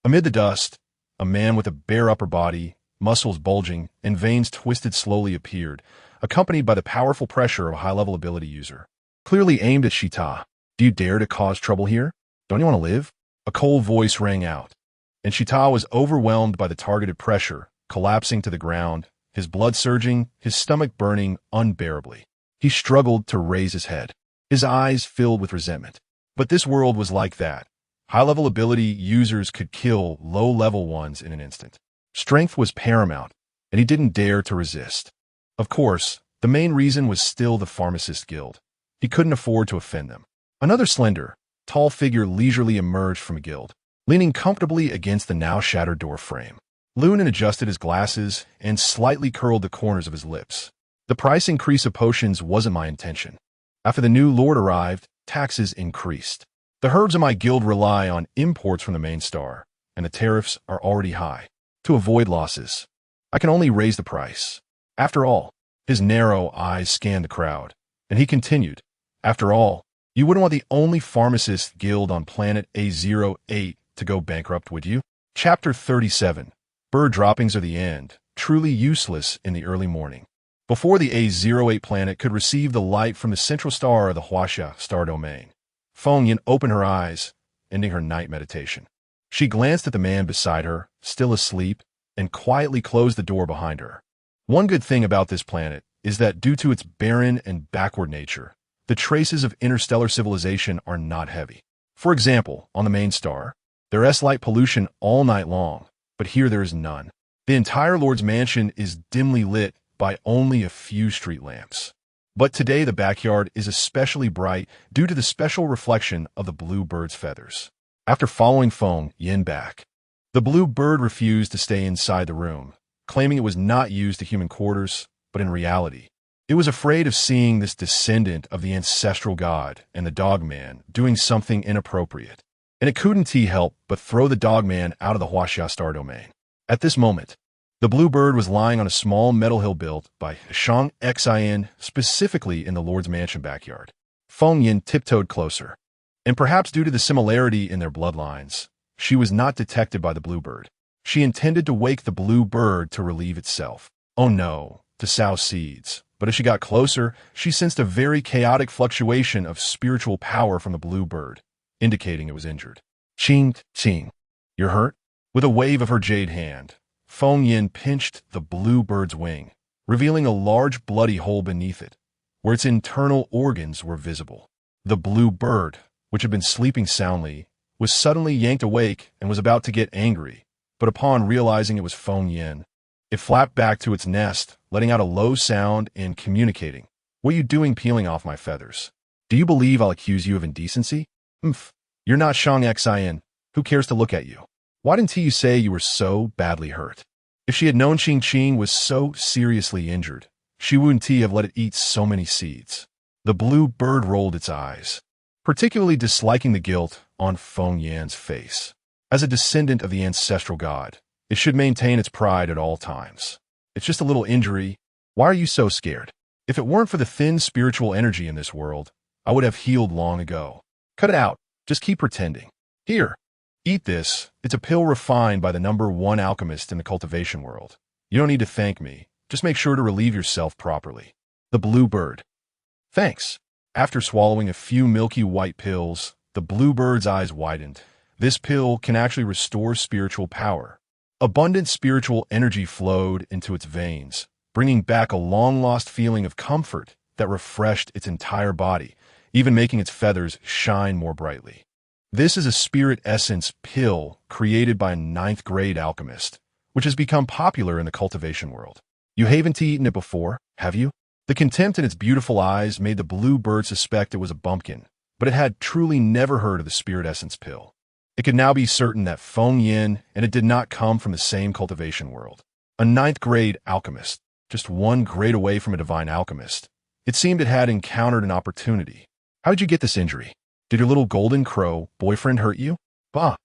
Amid the dust, a man with a bare upper body, muscles bulging, and veins twisted slowly appeared, accompanied by the powerful pressure of a high-level ability user. Clearly aimed at Shita. Do you dare to cause trouble here? Don't you want to live? A cold voice rang out, and Shita was overwhelmed by the targeted pressure, collapsing to the ground, his blood surging, his stomach burning unbearably. He struggled to raise his head, his eyes filled with resentment. But this world was like that. High-level ability users could kill low-level ones in an instant. Strength was paramount, and he didn't dare to resist. Of course, the main reason was still the Pharmacist Guild. He couldn't afford to offend them. Another slender, tall figure leisurely emerged from a guild, leaning comfortably against the now-shattered door frame. Lunan adjusted his glasses and slightly curled the corners of his lips. The price increase of potions wasn't my intention. After the new lord arrived, taxes increased. The herbs in my guild rely on imports from the main star, and the tariffs are already high. To avoid losses, I can only raise the price. After all, his narrow eyes scanned the crowd, and he continued, after all, you wouldn't want the only pharmacist guild on planet A08 to go bankrupt, would you? Chapter 37. Bird droppings are the end, truly useless in the early morning. Before the A08 planet could receive the light from the central star of the Huaxia star domain, Feng Yan opened her eyes, ending her night meditation. She glanced at the man beside her, still asleep, and quietly closed the door behind her. One good thing about this planet is that due to its barren and backward nature, the traces of interstellar civilization are not heavy. For example, on the main star, there is light pollution all night long, but here there is none. The entire Lord's mansion is dimly lit by only a few street lamps. But today the backyard is especially bright due to the special reflection of the blue bird's feathers. After following Feng Yin back, the blue bird refused to stay inside the room, claiming it was not used to human quarters, but in reality, it was afraid of seeing this descendant of the ancestral god and the dogman doing something inappropriate, and it couldn't help but throw the dogman out of the Huaxia star domain. At this moment, the blue bird was lying on a small metal hill built by sect.However, specifically in the Lord's mansion backyard. Feng Yin tiptoed closer, and perhaps due to the similarity in their bloodlines, she was not detected by the blue bird. She intended to wake the blue bird to relieve itself. Oh no, to sow seeds. But as she got closer, she sensed a very chaotic fluctuation of spiritual power from the blue bird, indicating it was injured. Ching, ching. You're hurt? With a wave of her jade hand, Feng Yin pinched the blue bird's wing, revealing a large bloody hole beneath it, where its internal organs were visible. The blue bird, which had been sleeping soundly, was suddenly yanked awake and was about to get angry, but upon realizing it was Feng Yin, it flapped back to its nest, letting out a low sound and communicating. What are you doing peeling off my feathers? Do you believe I'll accuse you of indecency? You're not Shang-Xian. Who cares to look at you? Why didn't you say you were so badly hurt? If she had known Qing Qing was so seriously injured, she wouldn't have let it eat so many seeds. The blue bird rolled its eyes, particularly disliking the guilt on Feng Yan's face. As a descendant of the ancestral god, it should maintain its pride at all times. It's just a little injury. Why are you so scared? If it weren't for the thin spiritual energy in this world, I would have healed long ago. Cut it out. Just keep pretending. Here, eat this. It's a pill refined by the #1 alchemist in the cultivation world. You don't need to thank me. Just make sure to relieve yourself properly. The blue bird. Thanks. After swallowing a few milky white pills, the blue bird's eyes widened. This pill can actually restore spiritual power. Abundant spiritual energy flowed into its veins, bringing back a long-lost feeling of comfort that refreshed its entire body, even making its feathers shine more brightly. This is a spirit essence pill created by a 9th-grade alchemist, which has become popular in the cultivation world. You haven't eaten it before, have you? The contempt in its beautiful eyes made the blue bird suspect it was a bumpkin, but it had truly never heard of the spirit essence pill. It could now be certain that Feng Yin and it did not come from the same cultivation world. A 9th-grade alchemist, just one grade away from a divine alchemist. It seemed it had encountered an opportunity. How did you get this injury? Did your little golden crow boyfriend hurt you? Bah!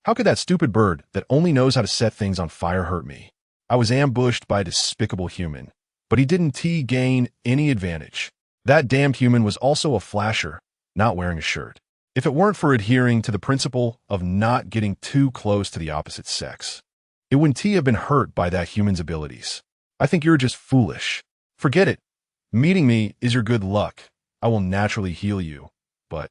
How could that stupid bird that only knows how to set things on fire hurt me? I was ambushed by a despicable human, but he didn't gain any advantage. That damned human was also a flasher, not wearing a shirt. If it weren't for adhering to the principle of not getting too close to the opposite sex, it wouldn't have been hurt by that human's abilities. I think you're just foolish. Forget it. Meeting me is your good luck. I will naturally heal you, but...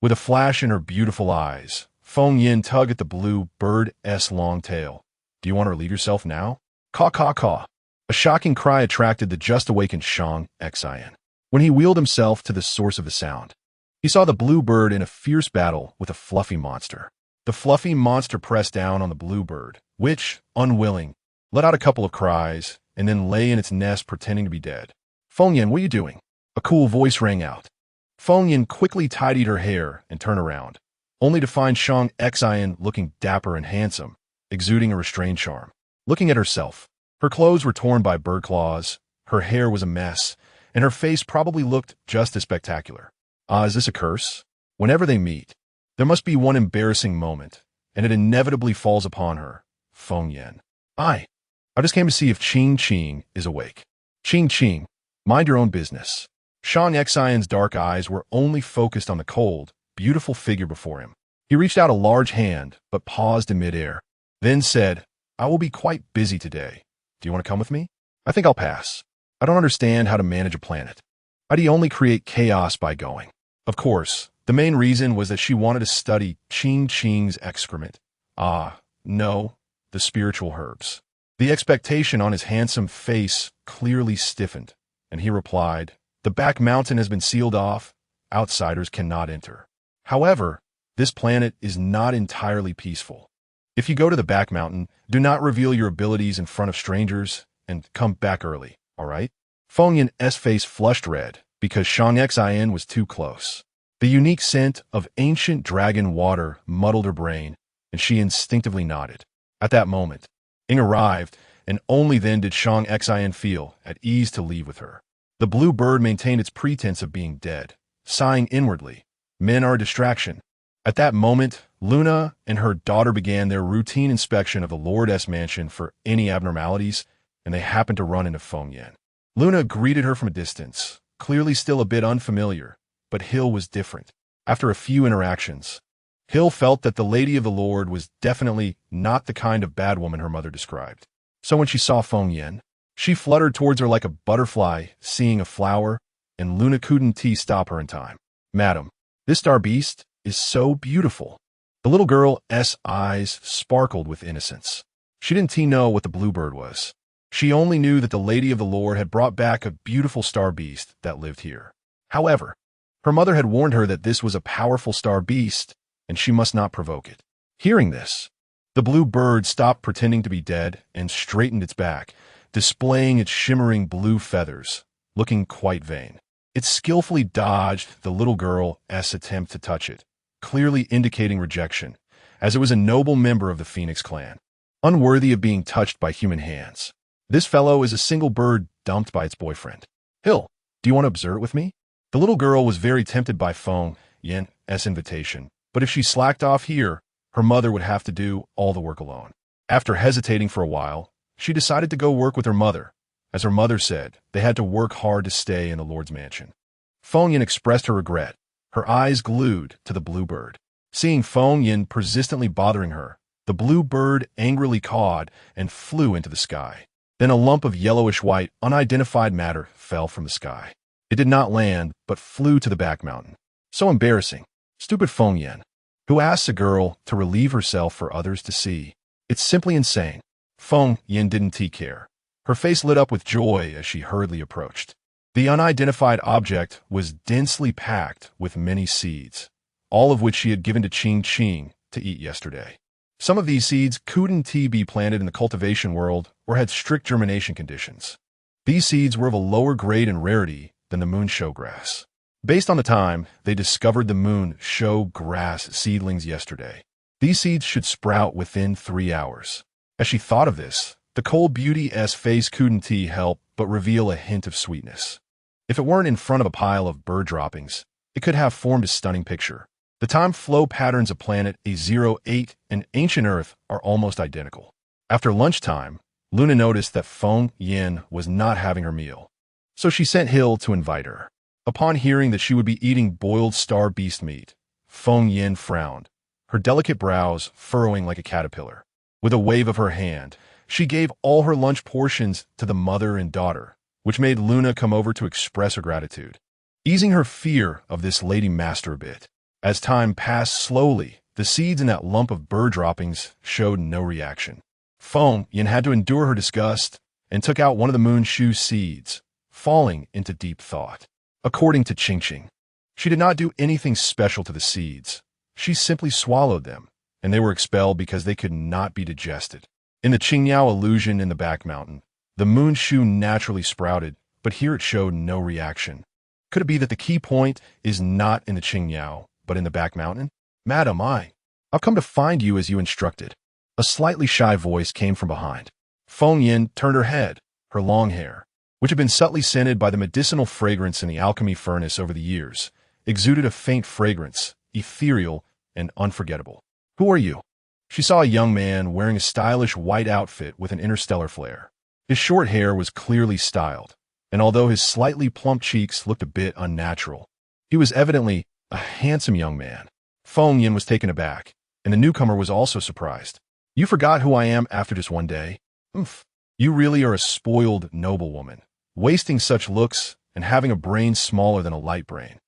With a flash in her beautiful eyes, Feng Yin tugged at the blue bird's long tail. Do you want to relieve yourself now? Caw, caw, caw. A shocking cry attracted the just-awakened Shang-Xian. When he wheeled himself to the source of the sound, he saw the blue bird in a fierce battle with a fluffy monster. The fluffy monster pressed down on the blue bird, which, unwilling, let out a couple of cries and then lay in its nest pretending to be dead. Feng Yin, what are you doing? A cool voice rang out. Feng Yin quickly tidied her hair and turned around, only to find Shang-Xian looking dapper and handsome, exuding a restrained charm. Looking at herself, her clothes were torn by bird claws, her hair was a mess, and her face probably looked just as spectacular. Is this a curse? Whenever they meet, there must be one embarrassing moment, and it inevitably falls upon her. Feng Yin. I just came to see if Qing Qing is awake. Qing Qing, mind your own business. Shang-Xian's dark eyes were only focused on the cold, beautiful figure before him. He reached out a large hand, but paused in midair, then said, I will be quite busy today. Do you want to come with me? I think I'll pass. I don't understand how to manage a planet. I'd only create chaos by going. Of course, the main reason was that she wanted to study Qing Qing's excrement, Ah, no, the spiritual herbs. The expectation on his handsome face clearly stiffened, and he replied, "The back mountain has been sealed off. Outsiders cannot enter. However, this planet is not entirely peaceful. If you go to the back mountain, do not reveal your abilities in front of strangers and come back early, all right?" Feng Yin's face flushed red because Shang Xin was too close. The unique scent of ancient dragon water muddled her brain, and she instinctively nodded. At that moment, Ing arrived, and only then did Shang Xin feel at ease to leave with her. The blue bird maintained its pretense of being dead, sighing inwardly, "Men are a distraction." At that moment, Luna and her daughter began their routine inspection of the Lord's mansion for any abnormalities, and they happened to run into Feng Yin. Luna greeted her from a distance, clearly still a bit unfamiliar, but Hill was different. After a few interactions, Hill felt that the Lady of the Lord was definitely not the kind of bad woman her mother described. So when she saw Feng Yin, she fluttered towards her like a butterfly seeing a flower, and Luna couldn't stop her in time. "Madam, this star beast is so beautiful." The little girl's eyes sparkled with innocence. She didn't know what the bluebird was. She only knew that the Lady of the Lord had brought back a beautiful star beast that lived here. However, her mother had warned her that this was a powerful star beast, and she must not provoke it. Hearing this, the blue bird stopped pretending to be dead and straightened its back, displaying its shimmering blue feathers, looking quite vain. It skillfully dodged the little girl's attempt to touch it, clearly indicating rejection, as it was a noble member of the Phoenix clan, unworthy of being touched by human hands. This fellow is a single bird dumped by its boyfriend. "Hill, do you want to observe it with me?" The little girl was very tempted by Feng Yin's invitation, but if she slacked off here, her mother would have to do all the work alone. After hesitating for a while, she decided to go work with her mother. As her mother said, they had to work hard to stay in the Lord's mansion. Feng Yin expressed her regret, her eyes glued to the blue bird. Seeing Feng Yin persistently bothering her, the blue bird angrily cawed and flew into the sky. Then a lump of yellowish-white, unidentified matter fell from the sky. It did not land, but flew to the back mountain. So embarrassing. Stupid Feng Yin. Who asks a girl to relieve herself for others to see? It's simply insane. Feng Yin didn't care. Her face lit up with joy as she hurriedly approached. The unidentified object was densely packed with many seeds, all of which she had given to Ching Ching to eat yesterday. Some of these seeds couldn't be planted in the cultivation world or had strict germination conditions. These seeds were of a lower grade and rarity than the moon show grass. Based on the time they discovered the moon show grass seedlings yesterday, these seeds should sprout within 3 hours. As she thought of this, the cold beauty's face couldn't help but reveal a hint of sweetness. If it weren't in front of a pile of bird droppings, it could have formed a stunning picture. The time flow patterns of planet A08 and ancient Earth are almost identical. After lunchtime, Luna noticed that Feng Yin was not having her meal, so she sent Hill to invite her. Upon hearing that she would be eating boiled star beast meat, Feng Yin frowned, her delicate brows furrowing like a caterpillar. With a wave of her hand, she gave all her lunch portions to the mother and daughter, which made Luna come over to express her gratitude, easing her fear of this lady master a bit. As time passed slowly, the seeds in that lump of bird droppings showed no reaction. Feng Yin had to endure her disgust and took out one of the moon shoe seeds, falling into deep thought. According to Ching Ching, she did not do anything special to the seeds. She simply swallowed them, and they were expelled because they could not be digested. In the Qingyao illusion in the back mountain, the moon shoe naturally sprouted, but here it showed no reaction. Could it be that the key point is not in the Qingyao, but in the back mountain? "Madam, I've come to find you as you instructed." A slightly shy voice came from behind. Feng Yin turned her head. Her long hair, which had been subtly scented by the medicinal fragrance in the alchemy furnace over the years, exuded a faint fragrance, ethereal and unforgettable. "Who are you?" She saw a young man wearing a stylish white outfit with an interstellar flare. His short hair was clearly styled, and although his slightly plump cheeks looked a bit unnatural, he was evidently a handsome young man. Feng Yin was taken aback, and the newcomer was also surprised. "You forgot who I am after just one day? Oomph. You really are a spoiled noblewoman, wasting such looks and having a brain smaller than a light brain."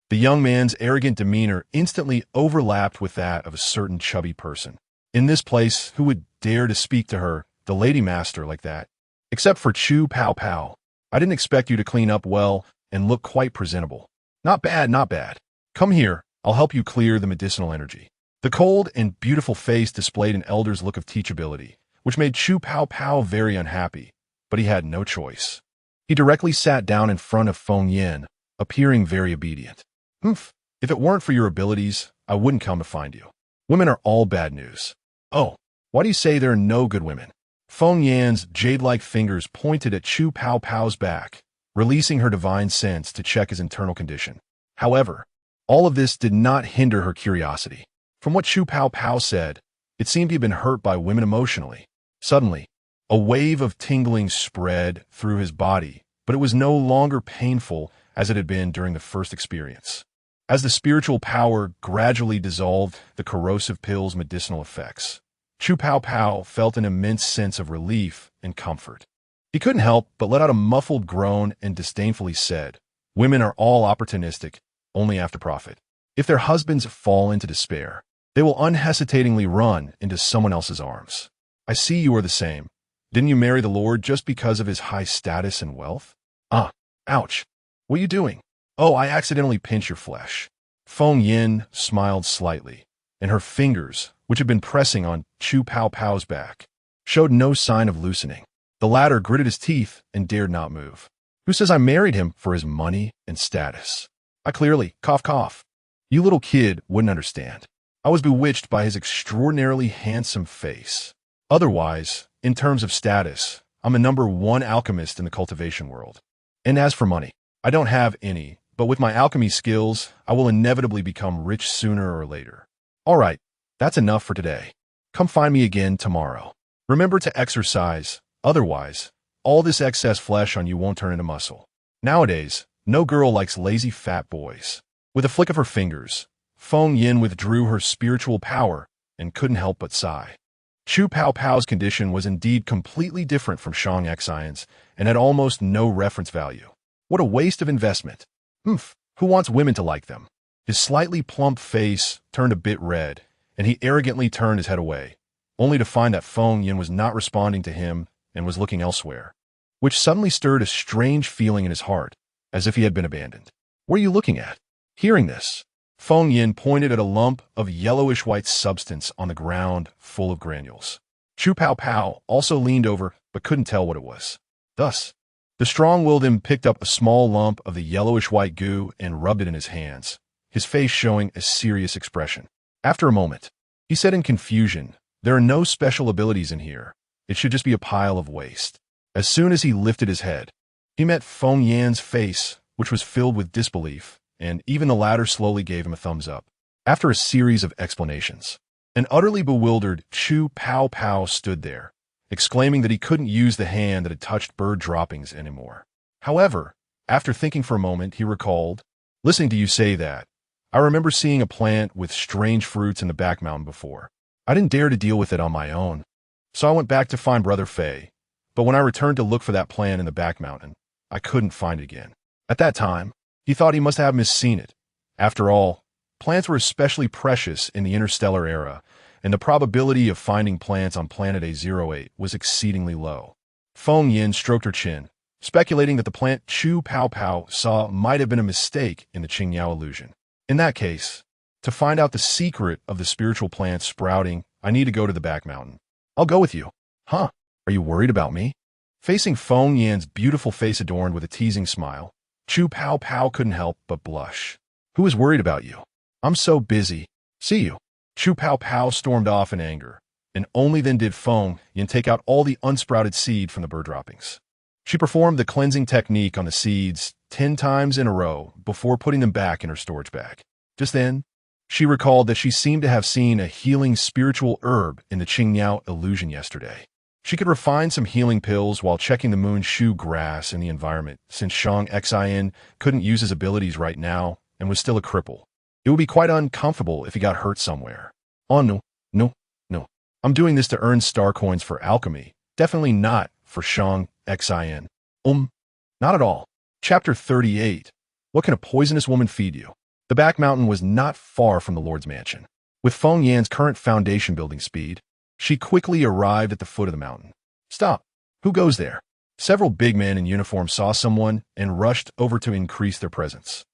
The young man's arrogant demeanor instantly overlapped with that of a certain chubby person. In this place, who would dare to speak to her, the lady master, like that? Except for Chu Pow Pow. I didn't expect you to clean up well and look quite presentable. Not bad, not bad. Come here, I'll help you clear the medicinal energy. The cold and beautiful face displayed an elder's look of teachability, which made Chu Pow Pow very unhappy, but he had no choice. He directly sat down in front of Feng Yin, appearing very obedient. Humph, if it weren't for your abilities, I wouldn't come to find you. Women are all bad news. Oh, why do you say there are no good women? Feng Yan's jade-like fingers pointed at Chu Pow Pow's back, releasing her divine sense to check his internal condition. However, all of this did not hinder her curiosity. From what Chu Pow Pow said, it seemed he had been hurt by women emotionally. Suddenly, a wave of tingling spread through his body, but it was no longer painful as it had been during the first experience. As the spiritual power gradually dissolved the corrosive pill's medicinal effects, Chu Pow Pow felt an immense sense of relief and comfort. He couldn't help but let out a muffled groan and disdainfully said, "Women are all opportunistic, only after profit. If their husbands fall into despair, they will unhesitatingly run into someone else's arms. I see you are the same. Didn't you marry the Lord just because of his high status and wealth? Ouch. What are you doing? Oh, I accidentally pinched your flesh." Feng Yin smiled slightly, and her fingers, which had been pressing on Chu Pow Pow's back, showed no sign of loosening. The latter gritted his teeth and dared not move. Who says I married him for his money and status? I clearly, cough cough. You little kid wouldn't understand. I was bewitched by his extraordinarily handsome face. Otherwise, in terms of status, I'm a #1 alchemist in the cultivation world. And as for money, I don't have any, but with my alchemy skills, I will inevitably become rich sooner or later. All right, that's enough for today. Come find me again tomorrow. Remember to exercise, otherwise, all this excess flesh on you won't turn into muscle. Nowadays, no girl likes lazy fat boys. With a flick of her fingers, Feng Yin withdrew her spiritual power and couldn't help but sigh. Chu Pow Pow's condition was indeed completely different from Shang Xian's and had almost no reference value. What a waste of investment. Humph, who wants women to like them? His slightly plump face turned a bit red, and he arrogantly turned his head away, only to find that Feng Yin was not responding to him and was looking elsewhere, which suddenly stirred a strange feeling in his heart, as if he had been abandoned. What are you looking at? Hearing this, Feng Yin pointed at a lump of yellowish-white substance on the ground full of granules. Chu Pow Pow also leaned over but couldn't tell what it was. Thus, the strong-willed him picked up a small lump of the yellowish-white goo and rubbed it in his hands, his face showing a serious expression. After a moment, he said in confusion, "There are no special abilities in here. It should just be a pile of waste." As soon as he lifted his head, he met Feng Yan's face, which was filled with disbelief, and even the latter slowly gave him a thumbs up. After a series of explanations, an utterly bewildered Chu Pow Pow stood there, exclaiming that he couldn't use the hand that had touched bird droppings anymore. However, after thinking for a moment, he recalled, "Listening to you say that, I remember seeing a plant with strange fruits in the back mountain before. I didn't dare to deal with it on my own, so I went back to find Brother Fei. But when I returned to look for that plant in the back mountain, I couldn't find it again. At that time, he thought he must have misseen it. After all, plants were especially precious in the interstellar era, and the probability of finding plants on planet A08 was exceedingly low." Feng Yin stroked her chin, speculating that the plant Chu Pow Pow saw might have been a mistake in the Qingyao illusion. In that case, to find out the secret of the spiritual plant sprouting, I need to go to the back mountain. I'll go with you. Huh? Are you worried about me? Facing Feng Yan's beautiful face adorned with a teasing smile, Chu Pow Pow couldn't help but blush. Who is worried about you? I'm so busy. See you. Chu Pow Pow stormed off in anger, and only then did Feng Yin take out all the unsprouted seed from the bird droppings. She performed the cleansing technique on the seeds 10 times in a row before putting them back in her storage bag. Just then, she recalled that she seemed to have seen a healing spiritual herb in the Qingyao illusion yesterday. She could refine some healing pills while checking the moon shoe grass in the environment, since Shang Xian couldn't use his abilities right now and was still a cripple. It would be quite uncomfortable if he got hurt somewhere. Oh no. I'm doing this to earn star coins for alchemy, definitely not for Shang Xian. Not at all. Chapter 38. What can a poisonous woman feed you? The back mountain was not far from the Lord's mansion. With Feng Yan's current foundation building speed, she quickly arrived at the foot of the mountain. Stop! Who goes there? Several big men in uniform saw someone and rushed over to increase their presence.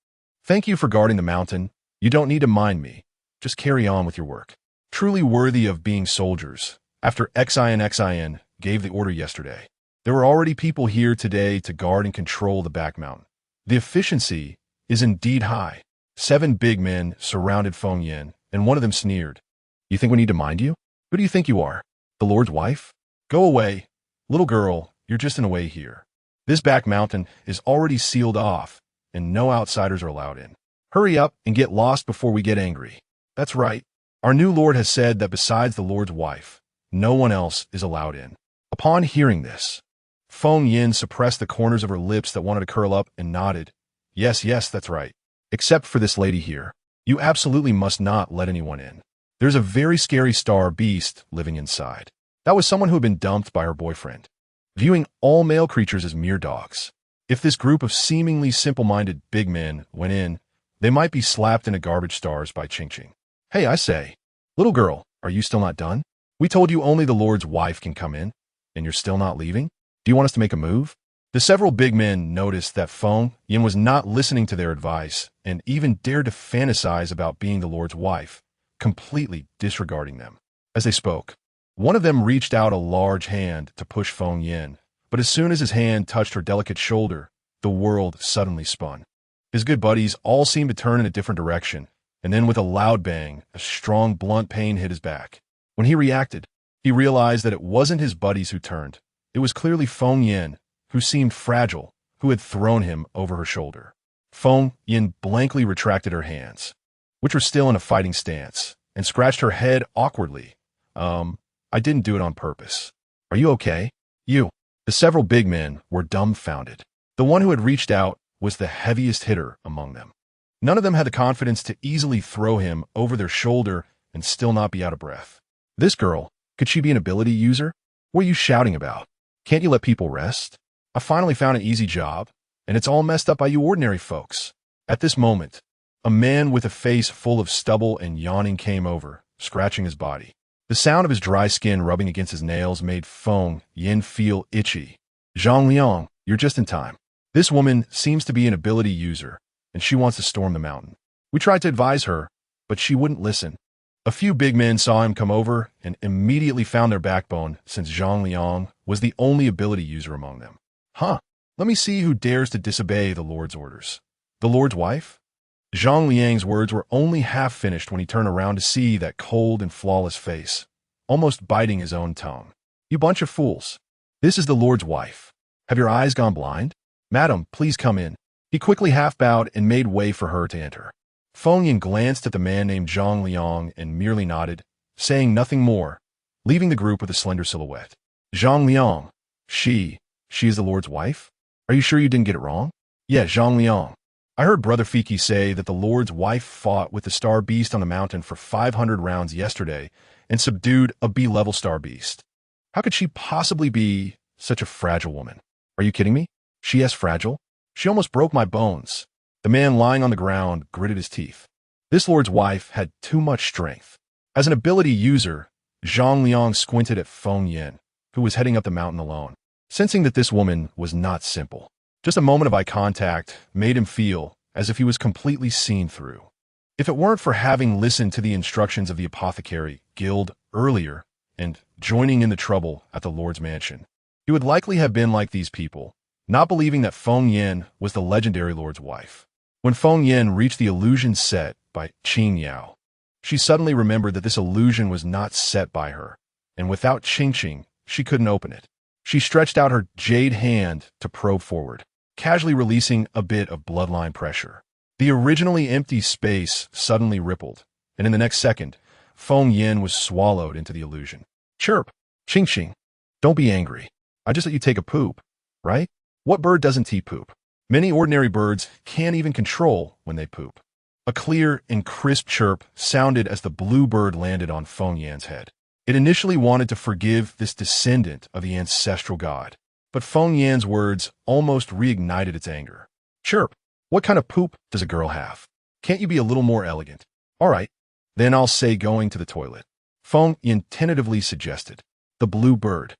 Thank you for guarding the mountain. You don't need to mind me. Just carry on with your work. Truly worthy of being soldiers. After XIN gave the order yesterday, there were already people here today to guard and control the back mountain. The efficiency is indeed high. 7 big men surrounded Feng Yan, and one of them sneered. You think we need to mind you? Who do you think you are? The Lord's wife? Go away. Little girl, you're just in the way here. This back mountain is already sealed off, and no outsiders are allowed in. Hurry up and get lost before we get angry. That's right. Our new Lord has said that besides the Lord's wife, no one else is allowed in. Upon hearing this, Feng Yan suppressed the corners of her lips that wanted to curl up and nodded. Yes, that's right. Except for this lady here. You absolutely must not let anyone in. There's a very scary star beast living inside. That was someone who had been dumped by her boyfriend, viewing all male creatures as mere dogs. If this group of seemingly simple-minded big men went in, they might be slapped into garbage stars by Ching Ching. Hey, I say, little girl, are you still not done? We told you only the Lord's wife can come in, and you're still not leaving? Do you want us to make a move? The several big men noticed that Feng Yan was not listening to their advice and even dared to fantasize about being the Lord's wife, completely disregarding them. As they spoke, one of them reached out a large hand to push Feng Yan, but as soon as his hand touched her delicate shoulder, the world suddenly spun. His good buddies all seemed to turn in a different direction, and then with a loud bang, a strong, blunt pain hit his back. When he reacted, he realized that it wasn't his buddies who turned. It was clearly Feng Yan, who seemed fragile, who had thrown him over her shoulder. Feng Yan blankly retracted her hands, which were still in a fighting stance, and scratched her head awkwardly. I didn't do it on purpose. Are you okay? You. The several big men were dumbfounded. The one who had reached out was the heaviest hitter among them. None of them had the confidence to easily throw him over their shoulder and still not be out of breath. This girl, could she be an ability user? What are you shouting about? Can't you let people rest? I finally found an easy job, and it's all messed up by you ordinary folks. At this moment, a man with a face full of stubble and yawning came over, scratching his body. The sound of his dry skin rubbing against his nails made Feng Yan feel itchy. Zhang Liang, you're just in time. This woman seems to be an ability user, and she wants to storm the mountain. We tried to advise her, but she wouldn't listen. A few big men saw him come over and immediately found their backbone since Zhang Liang was the only ability user among them. Huh, let me see who dares to disobey the Lord's orders. The Lord's wife? Zhang Liang's words were only half finished when he turned around to see that cold and flawless face, almost biting his own tongue. You bunch of fools. This is the Lord's wife. Have your eyes gone blind? Madam, please come in. He quickly half-bowed and made way for her to enter. Feng Yan glanced at the man named Zhang Liang and merely nodded, saying nothing more, leaving the group with a slender silhouette. Zhang Liang. She is the Lord's wife? Are you sure you didn't get it wrong? Yeah, Zhang Liang. I heard Brother Fiki say that the Lord's wife fought with the star beast on the mountain for 500 rounds yesterday and subdued a B-level star beast. How could she possibly be such a fragile woman? Are you kidding me? She is fragile? She almost broke my bones. The man lying on the ground gritted his teeth. This Lord's wife had too much strength. As an ability user, Zhang Liang squinted at Feng Yan, who was heading up the mountain alone, sensing that this woman was not simple. Just a moment of eye contact made him feel as if he was completely seen through. If it weren't for having listened to the instructions of the apothecary guild earlier and joining in the trouble at the Lord's mansion, he would likely have been like these people, not believing that Feng Yan was the legendary Lord's wife. When Feng Yan reached the illusion set by Qing Yao, she suddenly remembered that this illusion was not set by her, and without Qing Qing, she couldn't open it. She stretched out her jade hand to probe forward, casually releasing a bit of bloodline pressure. The originally empty space suddenly rippled, and in the next second, Feng Yan was swallowed into the illusion. Chirp! Qing Qing! Don't be angry. I just let you take a poop, right? What bird doesn't eat poop? Many ordinary birds can't even control when they poop. A clear and crisp chirp sounded as the blue bird landed on Feng Yan's head. It initially wanted to forgive this descendant of the ancestral god, but Feng Yan's words almost reignited its anger. Chirp! What kind of poop does a girl have? Can't you be a little more elegant? All right, Then I'll say going to the toilet. Feng Yin tentatively suggested. The blue bird.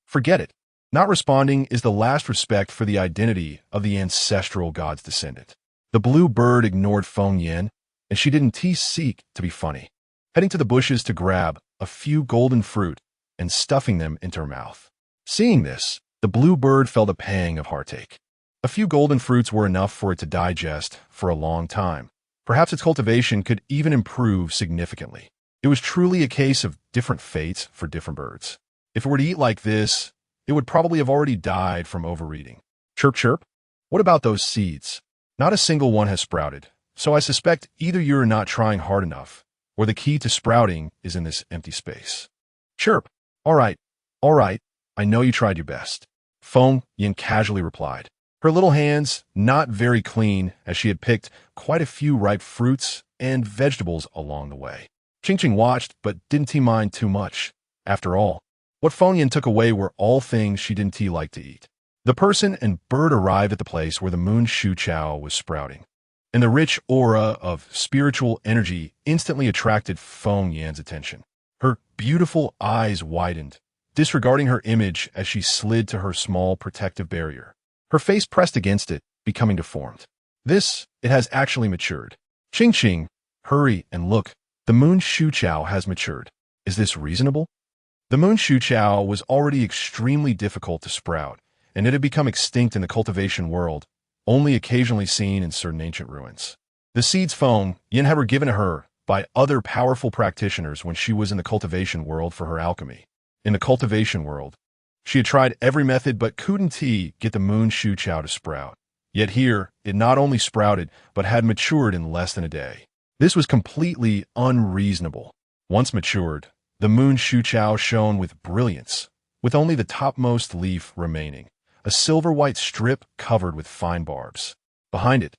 Forget it. Not responding is the last respect for the identity of the ancestral god's descendant. The blue bird ignored Feng Yin, and she didn't seek to be funny, heading to the bushes to grab a few golden fruit and stuffing them into her mouth. Seeing this, the blue bird felt a pang of heartache. A few golden fruits were enough for it to digest for a long time. Perhaps its cultivation could even improve significantly. It was truly a case of different fates for different birds. If it were to eat like this, it would probably have already died from overeating. Chirp, chirp. What about those seeds? Not a single one has sprouted, so I suspect either you're not trying hard enough, or the key to sprouting is in this empty space. Chirp. All right, I know you tried your best. Feng Yin casually replied. Her little hands not very clean, as she had picked quite a few ripe fruits and vegetables along the way. Ching Ching watched, but didn't mind too much. After all, what Feng Yin took away were all things she didn't like to eat. The person and bird arrived at the place where the moon shu chow was sprouting, and the rich aura of spiritual energy instantly attracted Feng Yin's attention. Her beautiful eyes widened, disregarding her image as she slid to her small protective barrier. Her face pressed against it, becoming deformed. It has actually matured. Ching Ching, hurry and look. The moon shu chow has matured. Is this reasonable? The moon shu chow was already extremely difficult to sprout, and it had become extinct in the cultivation world, only occasionally seen in certain ancient ruins. The seeds Feng Yin had were given to her by other powerful practitioners when she was in the cultivation world for her alchemy. In the cultivation world, she had tried every method but couldn't get the moon shu chow to sprout. Yet here, it not only sprouted, but had matured in less than a day. This was completely unreasonable. Once matured, the moon shu chow shone with brilliance, with only the topmost leaf remaining, a silver-white strip covered with fine barbs. Behind it,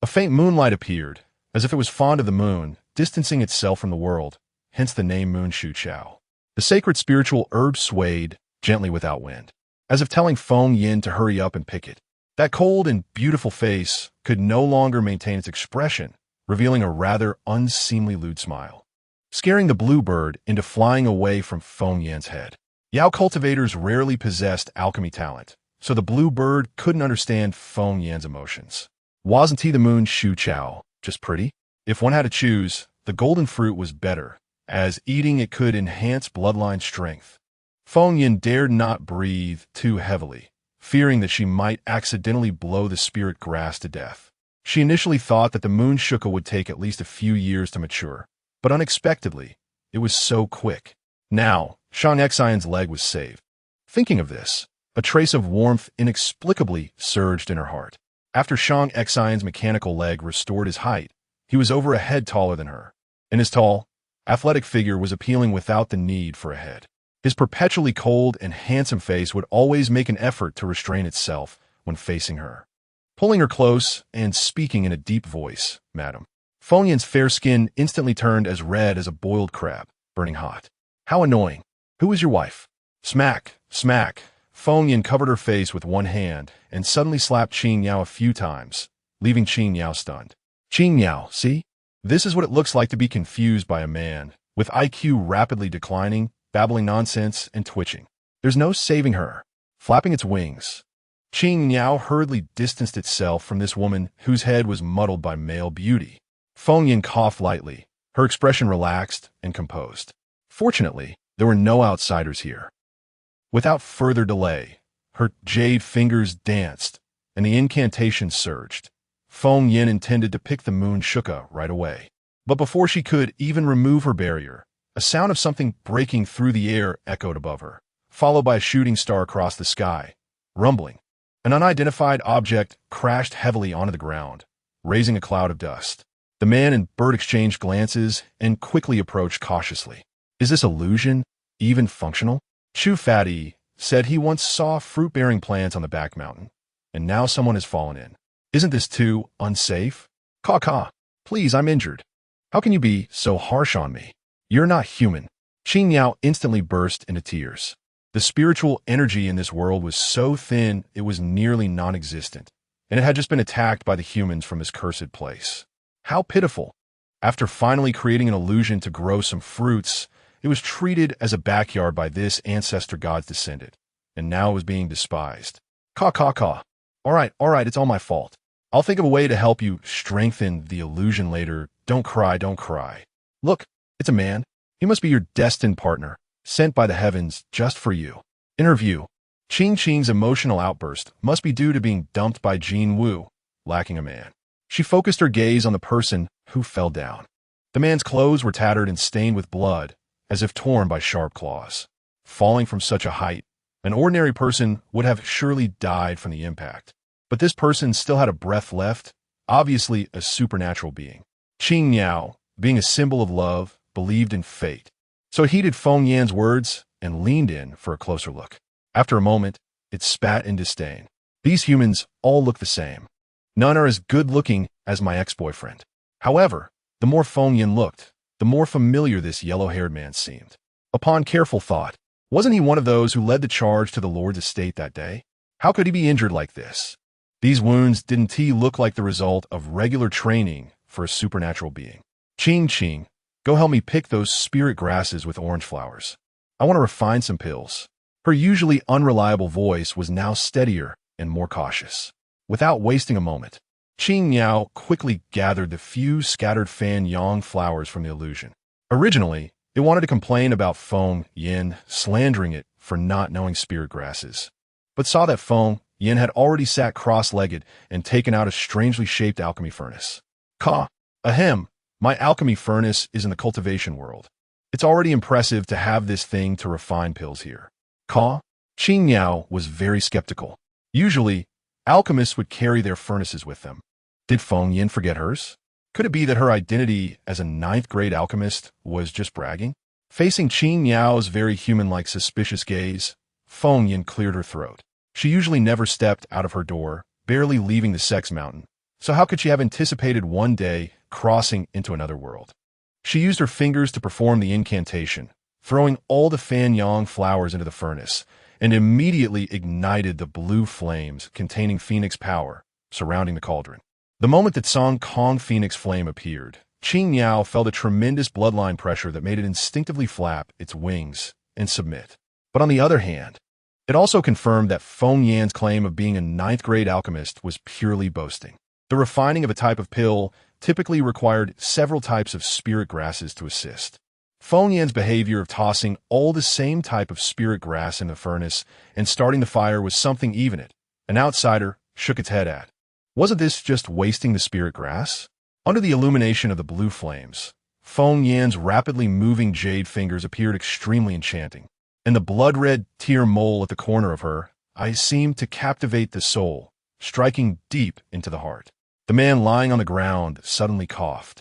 a faint moonlight appeared, as if it was fond of the moon, distancing itself from the world, hence the name moon shu chow. The sacred spiritual herb swayed gently without wind, as if telling Feng Yin to hurry up and pick it. That cold and beautiful face could no longer maintain its expression, revealing a rather unseemly lewd smile, scaring the bluebird into flying away from Feng Yin's head. Yao cultivators rarely possessed alchemy talent, so the bluebird couldn't understand Feng Yin's emotions. Wasn't he the moon shu chow just pretty? If one had to choose, the golden fruit was better, as eating it could enhance bloodline strength. Feng Yin dared not breathe too heavily, fearing that she might accidentally blow the spirit grass to death. She initially thought that the moon shuka would take at least a few years to mature, but unexpectedly, it was so quick. Now, Shang Xian's leg was saved. Thinking of this, a trace of warmth inexplicably surged in her heart. After Shang Xian's mechanical leg restored his height, he was over a head taller than her, and his tall, athletic figure was appealing without the need for a head. His perpetually cold and handsome face would always make an effort to restrain itself when facing her, pulling her close and speaking in a deep voice. Madam. Feng Yin's fair skin instantly turned as red as a boiled crab, burning hot. How annoying. Who is your wife? Smack, smack. Feng Yin covered her face with one hand and suddenly slapped Qing Yao a few times, leaving Qing Yao stunned. Qing Yao, see? This is what it looks like to be confused by a man, with IQ rapidly declining, babbling nonsense, and twitching. There's no saving her. Flapping its wings, Qing Yao hurriedly distanced itself from this woman whose head was muddled by male beauty. Feng Yin coughed lightly, her expression relaxed and composed. Fortunately, there were no outsiders here. Without further delay, her jade fingers danced, and the incantation surged. Feng Yin intended to pick the moon shuka right away. But before she could even remove her barrier, a sound of something breaking through the air echoed above her, followed by a shooting star across the sky. Rumbling, an unidentified object crashed heavily onto the ground, raising a cloud of dust. The man and bird exchanged glances and quickly approached cautiously. Is this illusion even functional? Chu Fatty said he once saw fruit-bearing plants on the back mountain, and now someone has fallen in. Isn't this too unsafe? Caw, please, I'm injured. How can you be so harsh on me? You're not human. Qing Yao instantly burst into tears. The spiritual energy in this world was so thin it was nearly non-existent, and it had just been attacked by the humans from this cursed place. How pitiful. After finally creating an illusion to grow some fruits, it was treated as a backyard by this ancestor god's descendant, and now it was being despised. Caw, caw, caw. All right, it's all my fault. I'll think of a way to help you strengthen the illusion later. Don't cry, don't cry. Look, it's a man. He must be your destined partner, sent by the heavens just for you. Interview. Qing Qing's emotional outburst must be due to being dumped by Jin Wu, lacking a man. She focused her gaze on the person who fell down. The man's clothes were tattered and stained with blood, as if torn by sharp claws. Falling from such a height, an ordinary person would have surely died from the impact. But this person still had a breath left, obviously a supernatural being. Qing Niao, being a symbol of love, believed in fate. So it heeded Feng Yan's words and leaned in for a closer look. After a moment, it spat in disdain. These humans all look the same. None are as good-looking as my ex-boyfriend. However, the more Feng Yan looked, the more familiar this yellow-haired man seemed. Upon careful thought, wasn't he one of those who led the charge to the Lord's estate that day? How could he be injured like this? These wounds didn't look like the result of regular training for a supernatural being. Qing Qing, go help me pick those spirit grasses with orange flowers. I want to refine some pills. Her usually unreliable voice was now steadier and more cautious. Without wasting a moment, Qing Niao quickly gathered the few scattered fan yang flowers from the illusion. Originally, it wanted to complain about Feng Yan slandering it for not knowing spirit grasses, but saw that Feng Yan had already sat cross-legged and taken out a strangely shaped alchemy furnace. Ahem, my alchemy furnace is in the cultivation world. It's already impressive to have this thing to refine pills here. Qing Niao was very skeptical. Usually, alchemists would carry their furnaces with them. Did Feng Yan forget hers? Could it be that her identity as a ninth-grade alchemist was just bragging? Facing Qing Niao's very human-like suspicious gaze, Feng Yan cleared her throat. She usually never stepped out of her door, barely leaving the sex mountain, so how could she have anticipated one day crossing into another world? She used her fingers to perform the incantation, throwing all the fan yang flowers into the furnace, and immediately ignited the blue flames containing phoenix power surrounding the cauldron. The moment that Song Kong Phoenix Flame appeared, Qing Niao felt a tremendous bloodline pressure that made it instinctively flap its wings and submit. But on the other hand, it also confirmed that Feng Yan's claim of being a ninth-grade alchemist was purely boasting. The refining of a type of pill typically required several types of spirit grasses to assist. Feng Yan's behavior of tossing all the same type of spirit grass in the furnace and starting the fire was something even it, an outsider, shook its head at. Wasn't this just wasting the spirit grass? Under the illumination of the blue flames, Feng Yan's rapidly moving jade fingers appeared extremely enchanting, and the blood-red tear mole at the corner of her eyes seemed to captivate the soul, striking deep into the heart. The man lying on the ground suddenly coughed,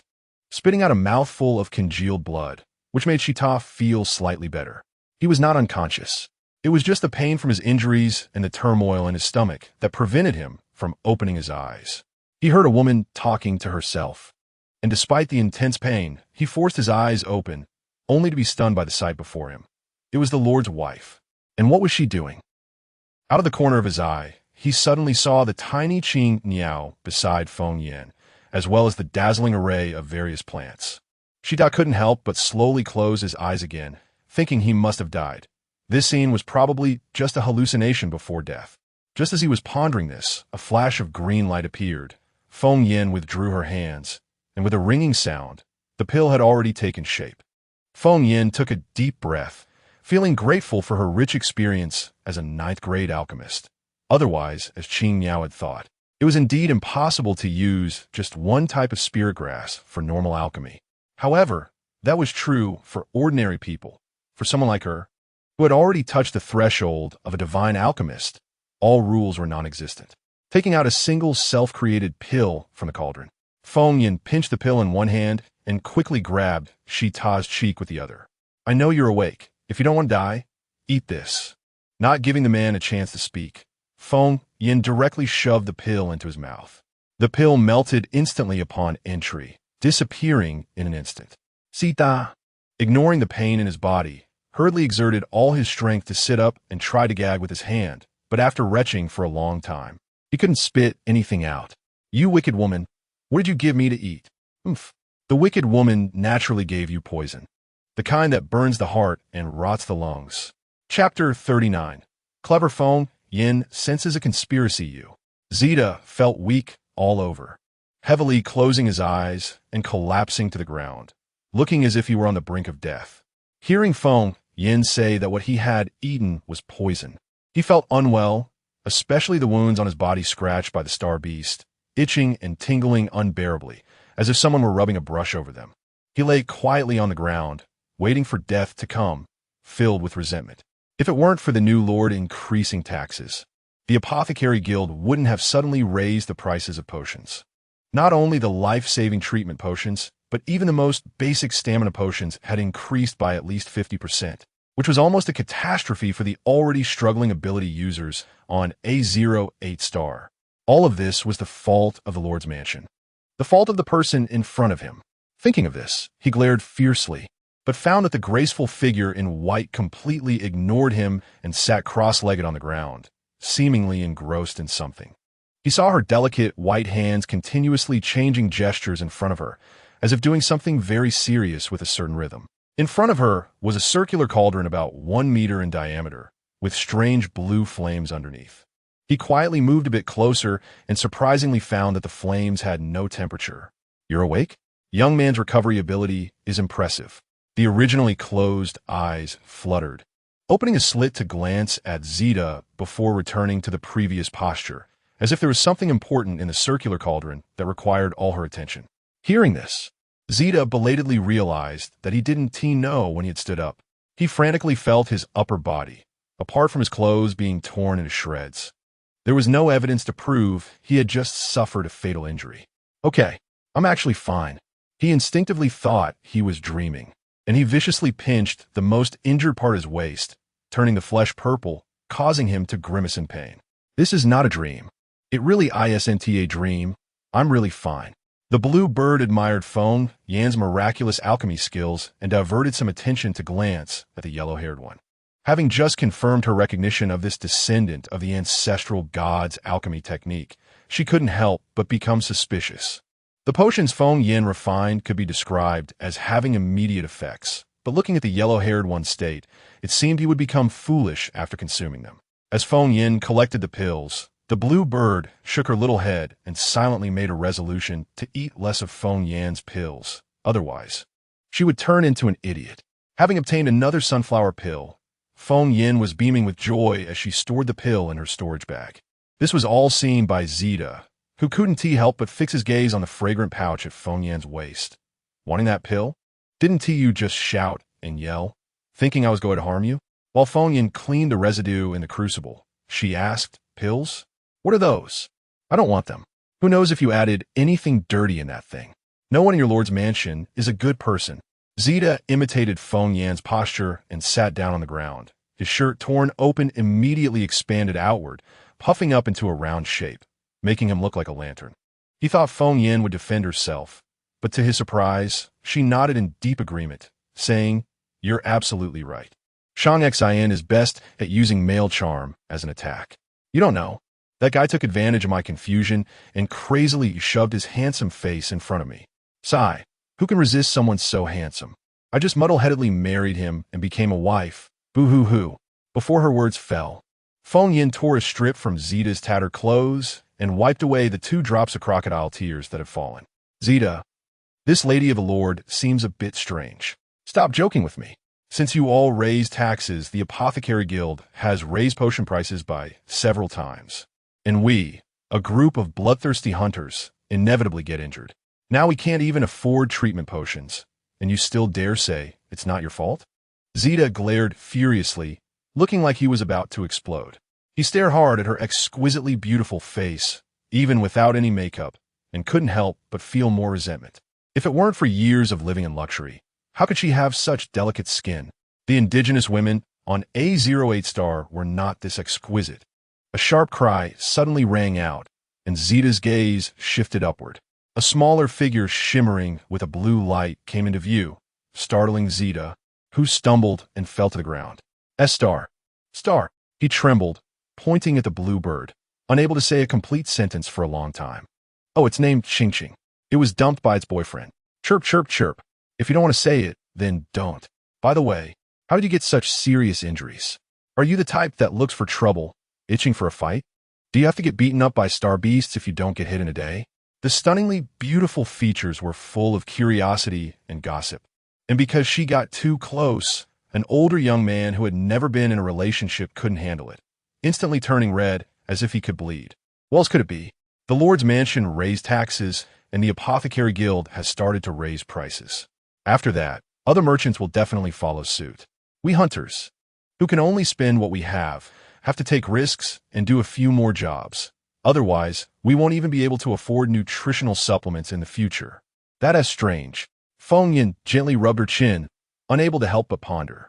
spitting out a mouthful of congealed blood, which made Shita feel slightly better. He was not unconscious. It was just the pain from his injuries and the turmoil in his stomach that prevented him from opening his eyes. He heard a woman talking to herself, and despite the intense pain, he forced his eyes open, only to be stunned by the sight before him. It was the Lord's wife. And what was she doing? Out of the corner of his eye, he suddenly saw the tiny Qing Niao beside Feng Yan, as well as the dazzling array of various plants. Shita couldn't help but slowly close his eyes again, thinking he must have died. This scene was probably just a hallucination before death. Just as he was pondering this, a flash of green light appeared. Feng Yan withdrew her hands, and with a ringing sound, the pill had already taken shape. Feng Yan took a deep breath, feeling grateful for her rich experience as a ninth-grade alchemist. Otherwise, as Qing Niao had thought, it was indeed impossible to use just one type of spirit grass for normal alchemy. However, that was true for ordinary people. For someone like her, who had already touched the threshold of a divine alchemist, all rules were non-existent. Taking out a single self-created pill from the cauldron, Feng Yan pinched the pill in one hand and quickly grabbed Shita's cheek with the other. I know you're awake. If you don't want to die, eat this. Not giving the man a chance to speak, Feng Yan directly shoved the pill into his mouth. The pill melted instantly upon entry, disappearing in an instant. Sita, ignoring the pain in his body, hurriedly exerted all his strength to sit up and try to gag with his hand, but after retching for a long time, he couldn't spit anything out. You wicked woman, what did you give me to eat? Oomph. The wicked woman naturally gave you poison, the kind that burns the heart and rots the lungs. Chapter 39. Clever phone, Yin senses a conspiracy you. Zeta felt weak all over, heavily closing his eyes and collapsing to the ground, looking as if he were on the brink of death. Hearing Feng Yin say that what he had eaten was poison, he felt unwell, especially the wounds on his body scratched by the star beast, itching and tingling unbearably, as if someone were rubbing a brush over them. He lay quietly on the ground, waiting for death to come, filled with resentment. If it weren't for the new lord increasing taxes, the Apothecary Guild wouldn't have suddenly raised the prices of potions. Not only the life-saving treatment potions, but even the most basic stamina potions had increased by at least 50%, which was almost a catastrophe for the already struggling ability users on A08 star. All of this was the fault of the Lord's mansion. The fault of the person in front of him. Thinking of this, he glared fiercely, but found that the graceful figure in white completely ignored him and sat cross-legged on the ground, seemingly engrossed in something. He saw her delicate white hands continuously changing gestures in front of her, as if doing something very serious with a certain rhythm. In front of her was a circular cauldron about 1 meter in diameter, with strange blue flames underneath. He quietly moved a bit closer and surprisingly found that the flames had no temperature. "You're awake?" Young man's recovery ability is impressive. The originally closed eyes fluttered, opening a slit to glance at Zeta before returning to the previous posture, as if there was something important in the circular cauldron that required all her attention. Hearing this, Zeta belatedly realized that he didn't know when he had stood up. He frantically felt his upper body, apart from his clothes being torn into shreds. There was no evidence to prove he had just suffered a fatal injury. "Okay, I'm actually fine." He instinctively thought he was dreaming, and he viciously pinched the most injured part of his waist, turning the flesh purple, causing him to grimace in pain. "This is not a dream. It really isn't a dream. I'm really fine." The blue bird admired Feng Yan's miraculous alchemy skills and diverted some attention to glance at the yellow-haired one. Having just confirmed her recognition of this descendant of the ancestral god's alchemy technique, she couldn't help but become suspicious. The potions Feng Yan refined could be described as having immediate effects, but looking at the yellow-haired one's state, it seemed he would become foolish after consuming them. As Feng Yan collected the pills, the blue bird shook her little head and silently made a resolution to eat less of Feng Yan's pills. Otherwise, she would turn into an idiot. Having obtained another sunflower pill, Feng Yan was beaming with joy as she stored the pill in her storage bag. This was all seen by Zeta, who couldn't help but fix his gaze on the fragrant pouch at Feng Yan's waist. "Wanting that pill? Didn't you just shout and yell, thinking I was going to harm you?" While Feng Yan cleaned the residue in the crucible, she asked, "Pills? What are those? I don't want them. Who knows if you added anything dirty in that thing? No one in your lord's mansion is a good person." Zeta imitated Feng Yan's posture and sat down on the ground. His shirt, torn open, immediately expanded outward, puffing up into a round shape, making him look like a lantern. He thought Feng Yan would defend herself, but to his surprise, she nodded in deep agreement, saying, "You're absolutely right. Shang Xin is best at using male charm as an attack. You don't know. That guy took advantage of my confusion and crazily shoved his handsome face in front of me. Sigh, who can resist someone so handsome? I just muddle-headedly married him and became a wife. Boo-hoo-hoo." Before her words fell, Feng Yan tore a strip from Zeta's tattered clothes and wiped away the 2 drops of crocodile tears that had fallen. "Zeta, this lady of the Lord seems a bit strange. Stop joking with me. Since you all raised taxes, the Apothecary Guild has raised potion prices by several times. And we, a group of bloodthirsty hunters, inevitably get injured. Now we can't even afford treatment potions, and you still dare say it's not your fault?" Zeta glared furiously, looking like he was about to explode. He stared hard at her exquisitely beautiful face, even without any makeup, and couldn't help but feel more resentment. If it weren't for years of living in luxury, how could she have such delicate skin? The indigenous women on A08 star were not this exquisite. A sharp cry suddenly rang out, and Zeta's gaze shifted upward. A smaller figure shimmering with a blue light came into view, startling Zeta, who stumbled and fell to the ground. "Star. Star." He trembled, pointing at the blue bird, unable to say a complete sentence for a long time. "Oh, it's named Xing Xing. It was dumped by its boyfriend. Chirp, chirp, chirp. If you don't want to say it, then don't. By the way, how did you get such serious injuries? Are you the type that looks for trouble, itching for a fight? Do you have to get beaten up by star beasts if you don't get hit in a day? The stunningly beautiful features were full of curiosity and gossip. And because she got too close, an older young man who had never been in a relationship couldn't handle it, instantly turning red as if he could bleed. What else could it be? The Lord's mansion raised taxes, and the Apothecary Guild has started to raise prices. After that, other merchants will definitely follow suit. We hunters, who can only spend what we have to take risks and do a few more jobs. Otherwise, we won't even be able to afford nutritional supplements in the future. That is strange. Feng Yin gently rubbed her chin, unable to help but ponder.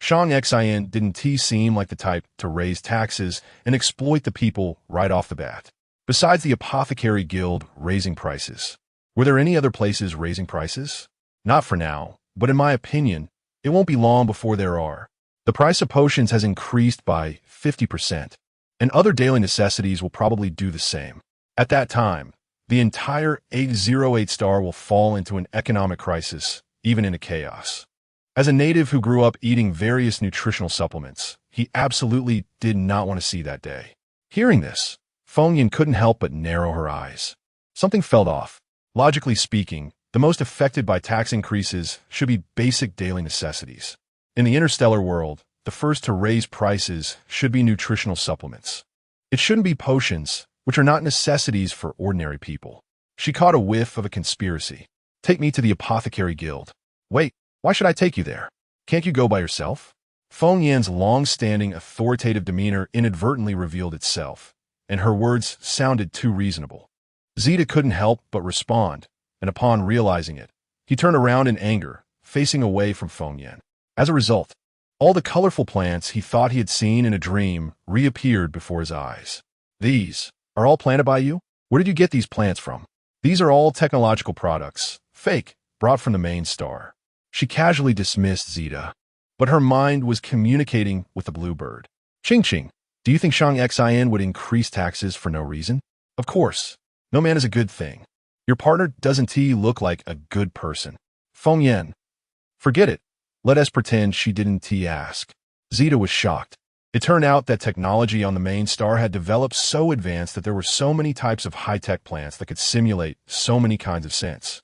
Shang Xin didn't seem like the type to raise taxes and exploit the people right off the bat. Besides the Apothecary Guild raising prices, were there any other places raising prices? Not for now, but in my opinion, it won't be long before there are. The price of potions has increased by 50%, and other daily necessities will probably do the same. At that time, the entire 808 star will fall into an economic crisis, even into chaos. As a native who grew up eating various nutritional supplements, he absolutely did not want to see that day. Hearing this, Feng Yin couldn't help but narrow her eyes. Something felt off. Logically speaking, the most affected by tax increases should be basic daily necessities. In the interstellar world, the first to raise prices should be nutritional supplements. It shouldn't be potions, which are not necessities for ordinary people. She caught a whiff of a conspiracy. Take me to the Apothecary Guild. Wait, why should I take you there? Can't you go by yourself? Feng Yan's long-standing authoritative demeanor inadvertently revealed itself, and her words sounded too reasonable. Zeta couldn't help but respond, and upon realizing it, he turned around in anger, facing away from Feng Yan. As a result, all the colorful plants he thought he had seen in a dream reappeared before his eyes. These are all planted by you? Where did you get these plants from? These are all technological products, fake, brought from the main star. She casually dismissed Zeta, but her mind was communicating with the bluebird. Ching Ching, do you think Shang Xin would increase taxes for no reason? Of course. No man is a good thing. Your partner doesn't look like a good person. Feng Yan. Forget it. Let us pretend she didn't ask. Zeta was shocked. It turned out that technology on the main star had developed so advanced that there were so many types of high-tech plants that could simulate so many kinds of scents.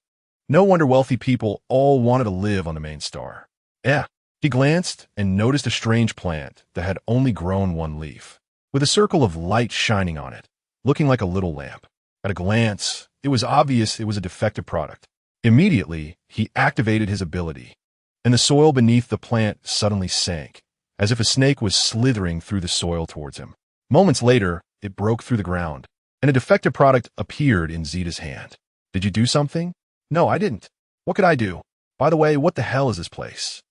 No wonder wealthy people all wanted to live on the main star. He glanced and noticed a strange plant that had only grown one leaf, with a circle of light shining on it, looking like a little lamp. At a glance, it was obvious it was a defective product. Immediately, he activated his ability, and the soil beneath the plant suddenly sank, as if a snake was slithering through the soil towards him. Moments later, it broke through the ground, and a defective product appeared in Zeta's hand. Did you do something? No, I didn't. What could I do? By the way, what the hell is this place?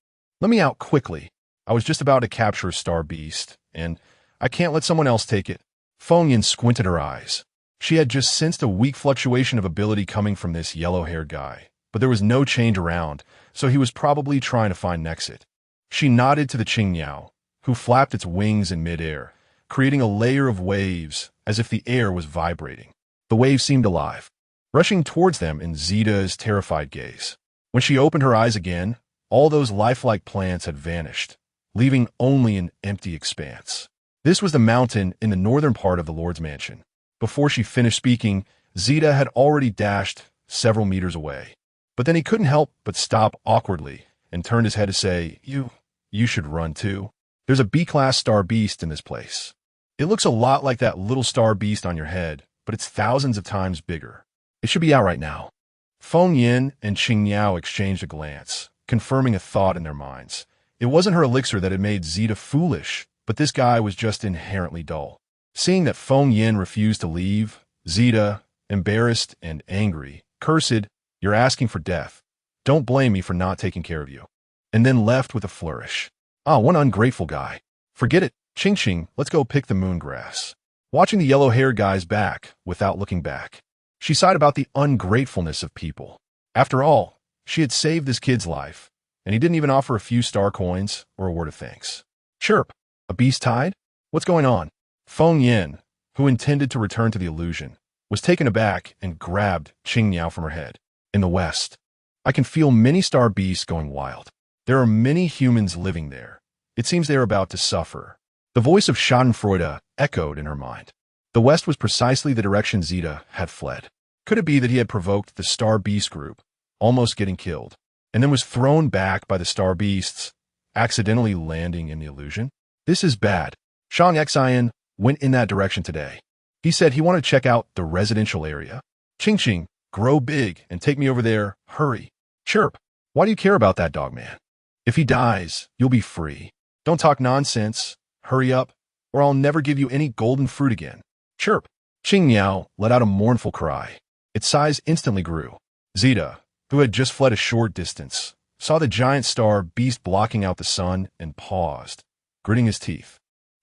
Let me out quickly. I was just about to capture a star beast, and I can't let someone else take it. Feng Yin squinted her eyes. She had just sensed a weak fluctuation of ability coming from this yellow-haired guy, but there was no change around, so he was probably trying to find an exit. She nodded to the Qingyao, who flapped its wings in midair, creating a layer of waves as if the air was vibrating. The waves seemed alive, rushing towards them in Zeta's terrified gaze. When she opened her eyes again, all those lifelike plants had vanished, leaving only an empty expanse. This was the mountain in the northern part of the Lord's mansion. Before she finished speaking, Zeta had already dashed several meters away. But then he couldn't help but stop awkwardly and turned his head to say, You should run too. There's a B-class star beast in this place. It looks a lot like that little star beast on your head, but it's thousands of times bigger. It should be out right now. Feng Yin and Qingyao exchanged a glance, confirming a thought in their minds. It wasn't her elixir that had made Zeta foolish, but this guy was just inherently dull. Seeing that Feng Yin refused to leave, Zeta, embarrassed and angry, cursed, You're asking for death. Don't blame me for not taking care of you. And then left with a flourish. One ungrateful guy. Forget it. Ching Ching, let's go pick the moon grass. Watching the yellow-haired guy's back without looking back, she sighed about the ungratefulness of people. After all, she had saved this kid's life, and he didn't even offer a few star coins or a word of thanks. Chirp. A beast tied? What's going on? Feng Yin, who intended to return to the illusion, was taken aback and grabbed Qingyao from her head. In the west, I can feel many star beasts going wild. There are many humans living there. It seems they are about to suffer. The voice of Schadenfreude echoed in her mind. The west was precisely the direction Zeta had fled. Could it be that he had provoked the star beast group, almost getting killed, and then was thrown back by the star beasts, accidentally landing in the illusion? This is bad. Shang Xian went in that direction today. He said he wanted to check out the residential area. Ching Ching, grow big and take me over there. Hurry. Chirp. Why do you care about that dog man? If he dies, you'll be free. Don't talk nonsense. Hurry up, or I'll never give you any golden fruit again. Chirp. Ching Miao let out a mournful cry. Its size instantly grew. Zeta, who had just fled a short distance, saw the giant star beast blocking out the sun and paused, gritting his teeth,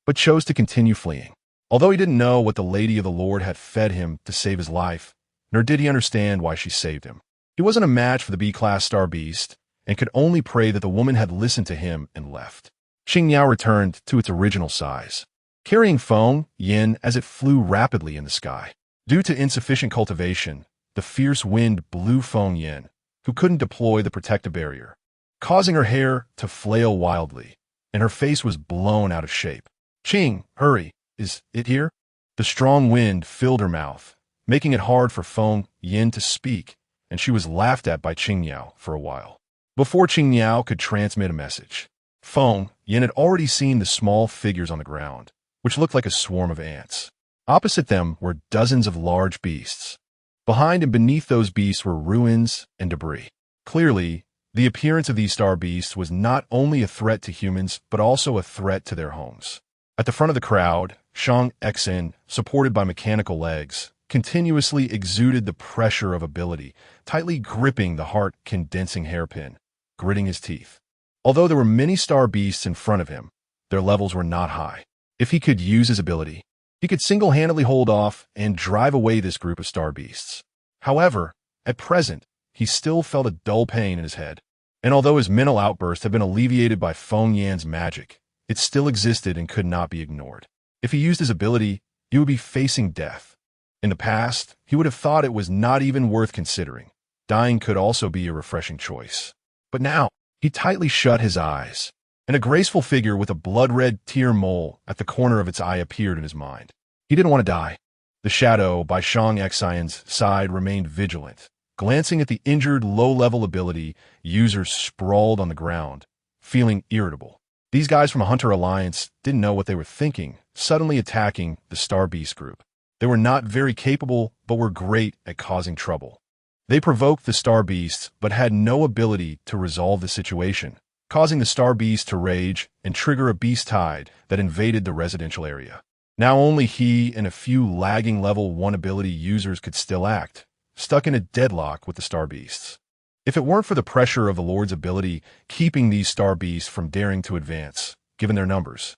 but chose to continue fleeing. Although he didn't know what the Lady of the Lord had fed him to save his life, nor did he understand why she saved him. He wasn't a match for the B-class star beast, and could only pray that the woman had listened to him and left. Xing Yao returned to its original size, carrying Feng Yin as it flew rapidly in the sky. Due to insufficient cultivation, the fierce wind blew Feng Yin, who couldn't deploy the protective barrier, causing her hair to flail wildly, and her face was blown out of shape. Ching, hurry, is it here? The strong wind filled her mouth, making it hard for Feng Yin to speak, and she was laughed at by Qing Yao for a while. Before Qing Yao could transmit a message, Feng Yin had already seen the small figures on the ground, which looked like a swarm of ants. Opposite them were dozens of large beasts. Behind and beneath those beasts were ruins and debris. Clearly, the appearance of these star beasts was not only a threat to humans, but also a threat to their homes. At the front of the crowd, Shang Xen, supported by mechanical legs, continuously exuded the pressure of ability, tightly gripping the heart-condensing hairpin, gritting his teeth. Although there were many star beasts in front of him, their levels were not high. If he could use his ability, he could single-handedly hold off and drive away this group of star beasts. However, at present, he still felt a dull pain in his head, and although his mental outburst had been alleviated by Feng Yan's magic, it still existed and could not be ignored. If he used his ability, he would be facing death. In the past, he would have thought it was not even worth considering. Dying could also be a refreshing choice. But now, he tightly shut his eyes, and a graceful figure with a blood-red tear mole at the corner of its eye appeared in his mind. He didn't want to die. The shadow by Shang Xian's side remained vigilant, glancing at the injured low-level ability users sprawled on the ground, feeling irritable. These guys from a Hunter Alliance didn't know what they were thinking, suddenly attacking the Star Beast group. They were not very capable, but were great at causing trouble. They provoked the Star Beasts, but had no ability to resolve the situation, causing the Star Beast to rage and trigger a beast tide that invaded the residential area. Now only he and a few lagging level 1 ability users could still act, stuck in a deadlock with the Star Beasts. If it weren't for the pressure of the Lord's ability keeping these Star Beasts from daring to advance, given their numbers,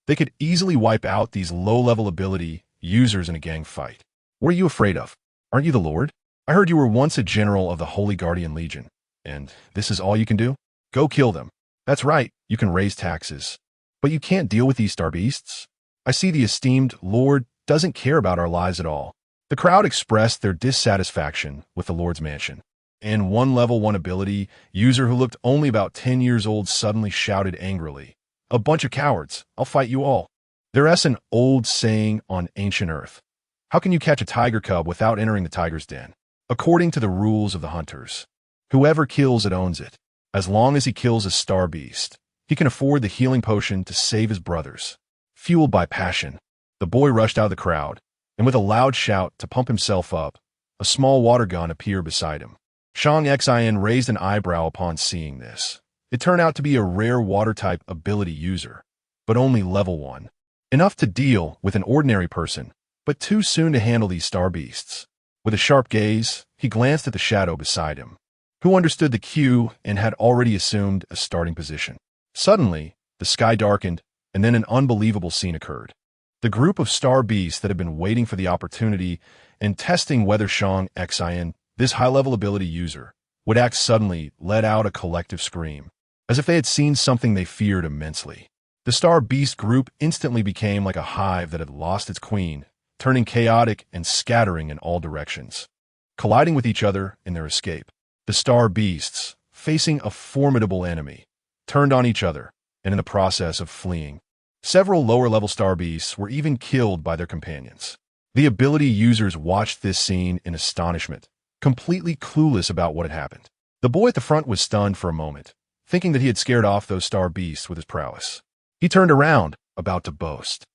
they could easily wipe out these low-level ability users in a gang fight. What are you afraid of? Aren't you the Lord? I heard you were once a general of the Holy Guardian Legion, and this is all you can do? Go kill them. That's right, you can raise taxes. But you can't deal with these Star Beasts? I see the esteemed Lord doesn't care about our lives at all. The crowd expressed their dissatisfaction with the Lord's mansion, and one level 1 ability user who looked only about 10 years old suddenly shouted angrily, "A bunch of cowards, I'll fight you all." There's an old saying on ancient Earth. How can you catch a tiger cub without entering the tiger's den? According to the rules of the hunters, whoever kills it owns it. As long as he kills a star beast, he can afford the healing potion to save his brothers. Fueled by passion, the boy rushed out of the crowd, and with a loud shout to pump himself up, a small water gun appeared beside him. Shang Xian raised an eyebrow upon seeing this. It turned out to be a rare water-type ability user, but only level 1. Enough to deal with an ordinary person, but too soon to handle these star beasts. With a sharp gaze, he glanced at the shadow beside him, who understood the cue and had already assumed a starting position. Suddenly, the sky darkened, and then an unbelievable scene occurred. The group of star beasts that had been waiting for the opportunity and testing whether Shang Xian, this high-level ability user, would act suddenly let out a collective scream, as if they had seen something they feared immensely. The star beast group instantly became like a hive that had lost its queen, turning chaotic and scattering in all directions, colliding with each other in their escape. The star beasts, facing a formidable enemy, turned on each other, and in the process of fleeing, several lower-level star beasts were even killed by their companions. The ability users watched this scene in astonishment, completely clueless about what had happened. The boy at the front was stunned for a moment, thinking that he had scared off those star beasts with his prowess. He turned around, about to boast.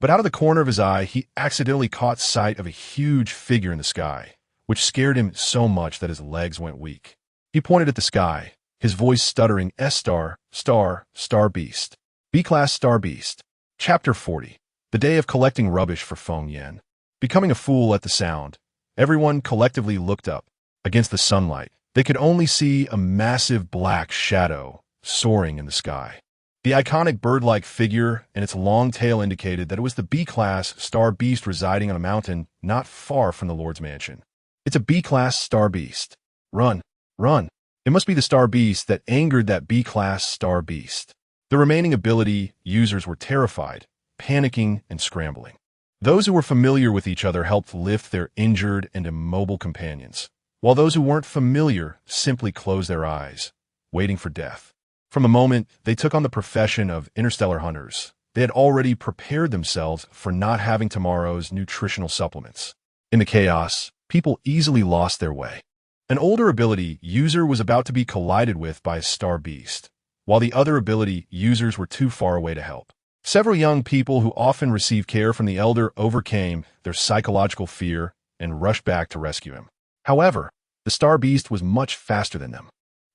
But out of the corner of his eye, he accidentally caught sight of a huge figure in the sky, which scared him so much that his legs went weak. He pointed at the sky, his voice stuttering, S-star, star beast. B-class star beast. Chapter 40. The day of collecting rubbish for Feng Yan. Becoming a fool at the sound, everyone collectively looked up. Against the sunlight, they could only see a massive black shadow soaring in the sky. The iconic bird-like figure and its long tail indicated that it was the B-class star beast residing on a mountain not far from the Lord's mansion. It's a B-class star beast. Run, run. It must be the star beast that angered that B-class star beast. The remaining ability users were terrified, panicking, and scrambling. Those who were familiar with each other helped lift their injured and immobile companions, while those who weren't familiar simply closed their eyes, waiting for death. From the moment they took on the profession of interstellar hunters, they had already prepared themselves for not having tomorrow's nutritional supplements. In the chaos, people easily lost their way. An older ability user was about to be collided with by a star beast, while the other ability users were too far away to help. Several young people who often receive care from the elder overcame their psychological fear and rushed back to rescue him. However, the star beast was much faster than them.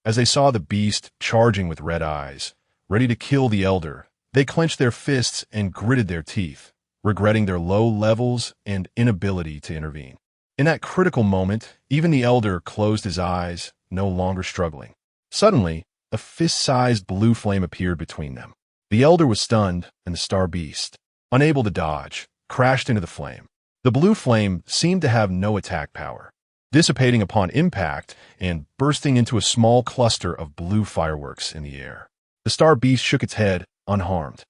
As they saw the beast charging with red eyes, ready to kill the elder, they clenched their fists and gritted their teeth, regretting their low levels and inability to intervene. In that critical moment, even the elder closed his eyes, no longer struggling. Suddenly, a fist-sized blue flame appeared between them. The elder was stunned, and the star beast, unable to dodge, crashed into the flame. The blue flame seemed to have no attack power, dissipating upon impact and bursting into a small cluster of blue fireworks in the air. The star beast shook its head, unharmed.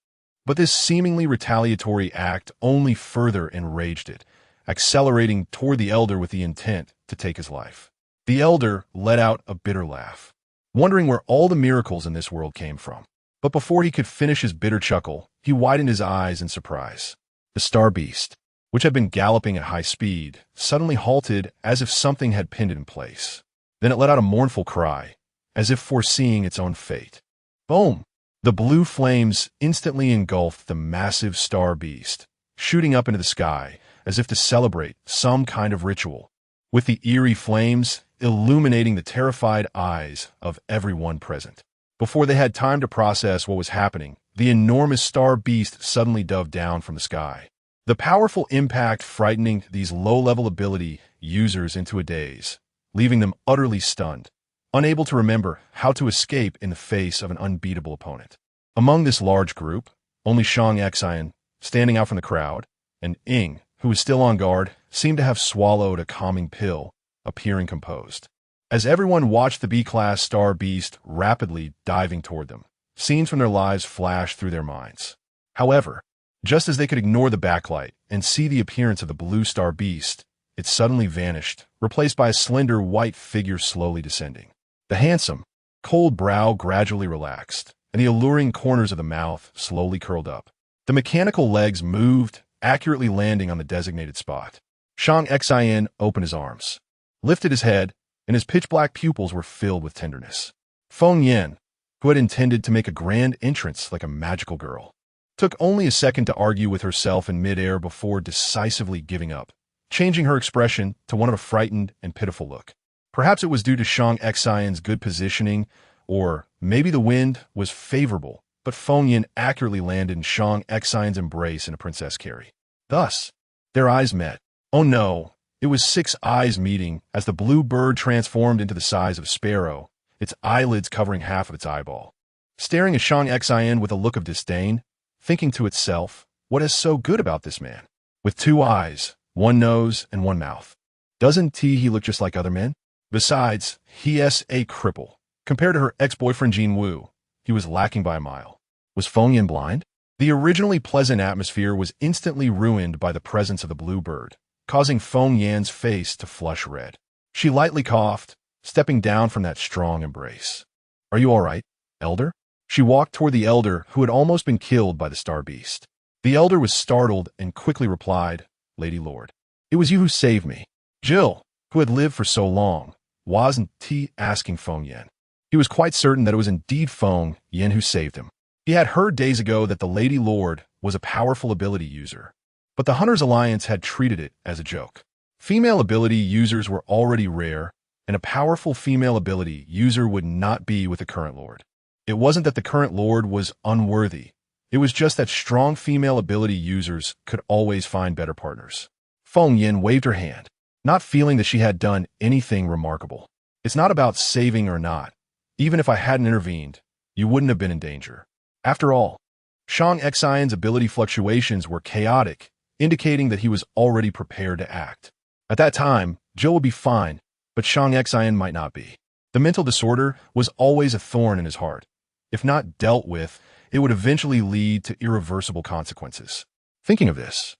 But this seemingly retaliatory act only further enraged it, accelerating toward the elder with the intent to take his life. The elder let out a bitter laugh, wondering where all the miracles in this world came from. But before he could finish his bitter chuckle, he widened his eyes in surprise. The star beast, which had been galloping at high speed, suddenly halted as if something had pinned it in place. Then it let out a mournful cry, as if foreseeing its own fate. Boom! The blue flames instantly engulfed the massive star beast, shooting up into the sky as if to celebrate some kind of ritual, with the eerie flames illuminating the terrified eyes of everyone present. Before they had time to process what was happening, the enormous star beast suddenly dove down from the sky. The powerful impact frightening these low-level ability users into a daze, leaving them utterly stunned, unable to remember how to escape in the face of an unbeatable opponent. Among this large group, only Shang-Xian, standing out from the crowd, and Ying, who was still on guard, seemed to have swallowed a calming pill, appearing composed. As everyone watched the B-class star beast rapidly diving toward them, scenes from their lives flashed through their minds. However, just as they could ignore the backlight and see the appearance of the blue star beast, it suddenly vanished, replaced by a slender white figure slowly descending. The handsome, cold brow gradually relaxed, and the alluring corners of the mouth slowly curled up. The mechanical legs moved, accurately landing on the designated spot. Shang-Xian opened his arms, lifted his head, and his pitch-black pupils were filled with tenderness. Feng Yan, who had intended to make a grand entrance like a magical girl, took only a second to argue with herself in midair before decisively giving up, changing her expression to one of a frightened and pitiful look. Perhaps it was due to Shang-Xian's good positioning, or maybe the wind was favorable, but Feng Yan accurately landed in Shang-Xian's embrace in a princess carry. Thus, their eyes met. Oh no! It was 6 eyes meeting as the blue bird transformed into the size of a sparrow, its eyelids covering half of its eyeball. Staring at Shang-Xian with a look of disdain, thinking to itself, what is so good about this man? With 2 eyes, 1 nose, and 1 mouth. Doesn't he look just like other men? Besides, he's a cripple. Compared to her ex-boyfriend Jin Woo, he was lacking by a mile. Was Feng Yan blind? The originally pleasant atmosphere was instantly ruined by the presence of the blue bird, causing Feng Yan's face to flush red. She lightly coughed, stepping down from that strong embrace. "Are you all right, Elder?" She walked toward the Elder, who had almost been killed by the star beast. The Elder was startled and quickly replied, "Lady Lord, it was you who saved me." Jill, who had lived for so long, wasn't asking Feng Yan. He was quite certain that it was indeed Feng Yan who saved him. He had heard days ago that the Lady Lord was a powerful ability user, but the Hunters Alliance had treated it as a joke. Female ability users were already rare, and a powerful female ability user would not be with the current Lord. It wasn't that the current Lord was unworthy. It was just that strong female ability users could always find better partners. Feng Yan waved her hand, not feeling that she had done anything remarkable. "It's not about saving or not. Even if I hadn't intervened, you wouldn't have been in danger. After all, Shang Xian's ability fluctuations were chaotic, indicating that he was already prepared to act. At that time, Jill would be fine, but Shang Xian might not be. The mental disorder was always a thorn in his heart. If not dealt with, it would eventually lead to irreversible consequences. Thinking of this,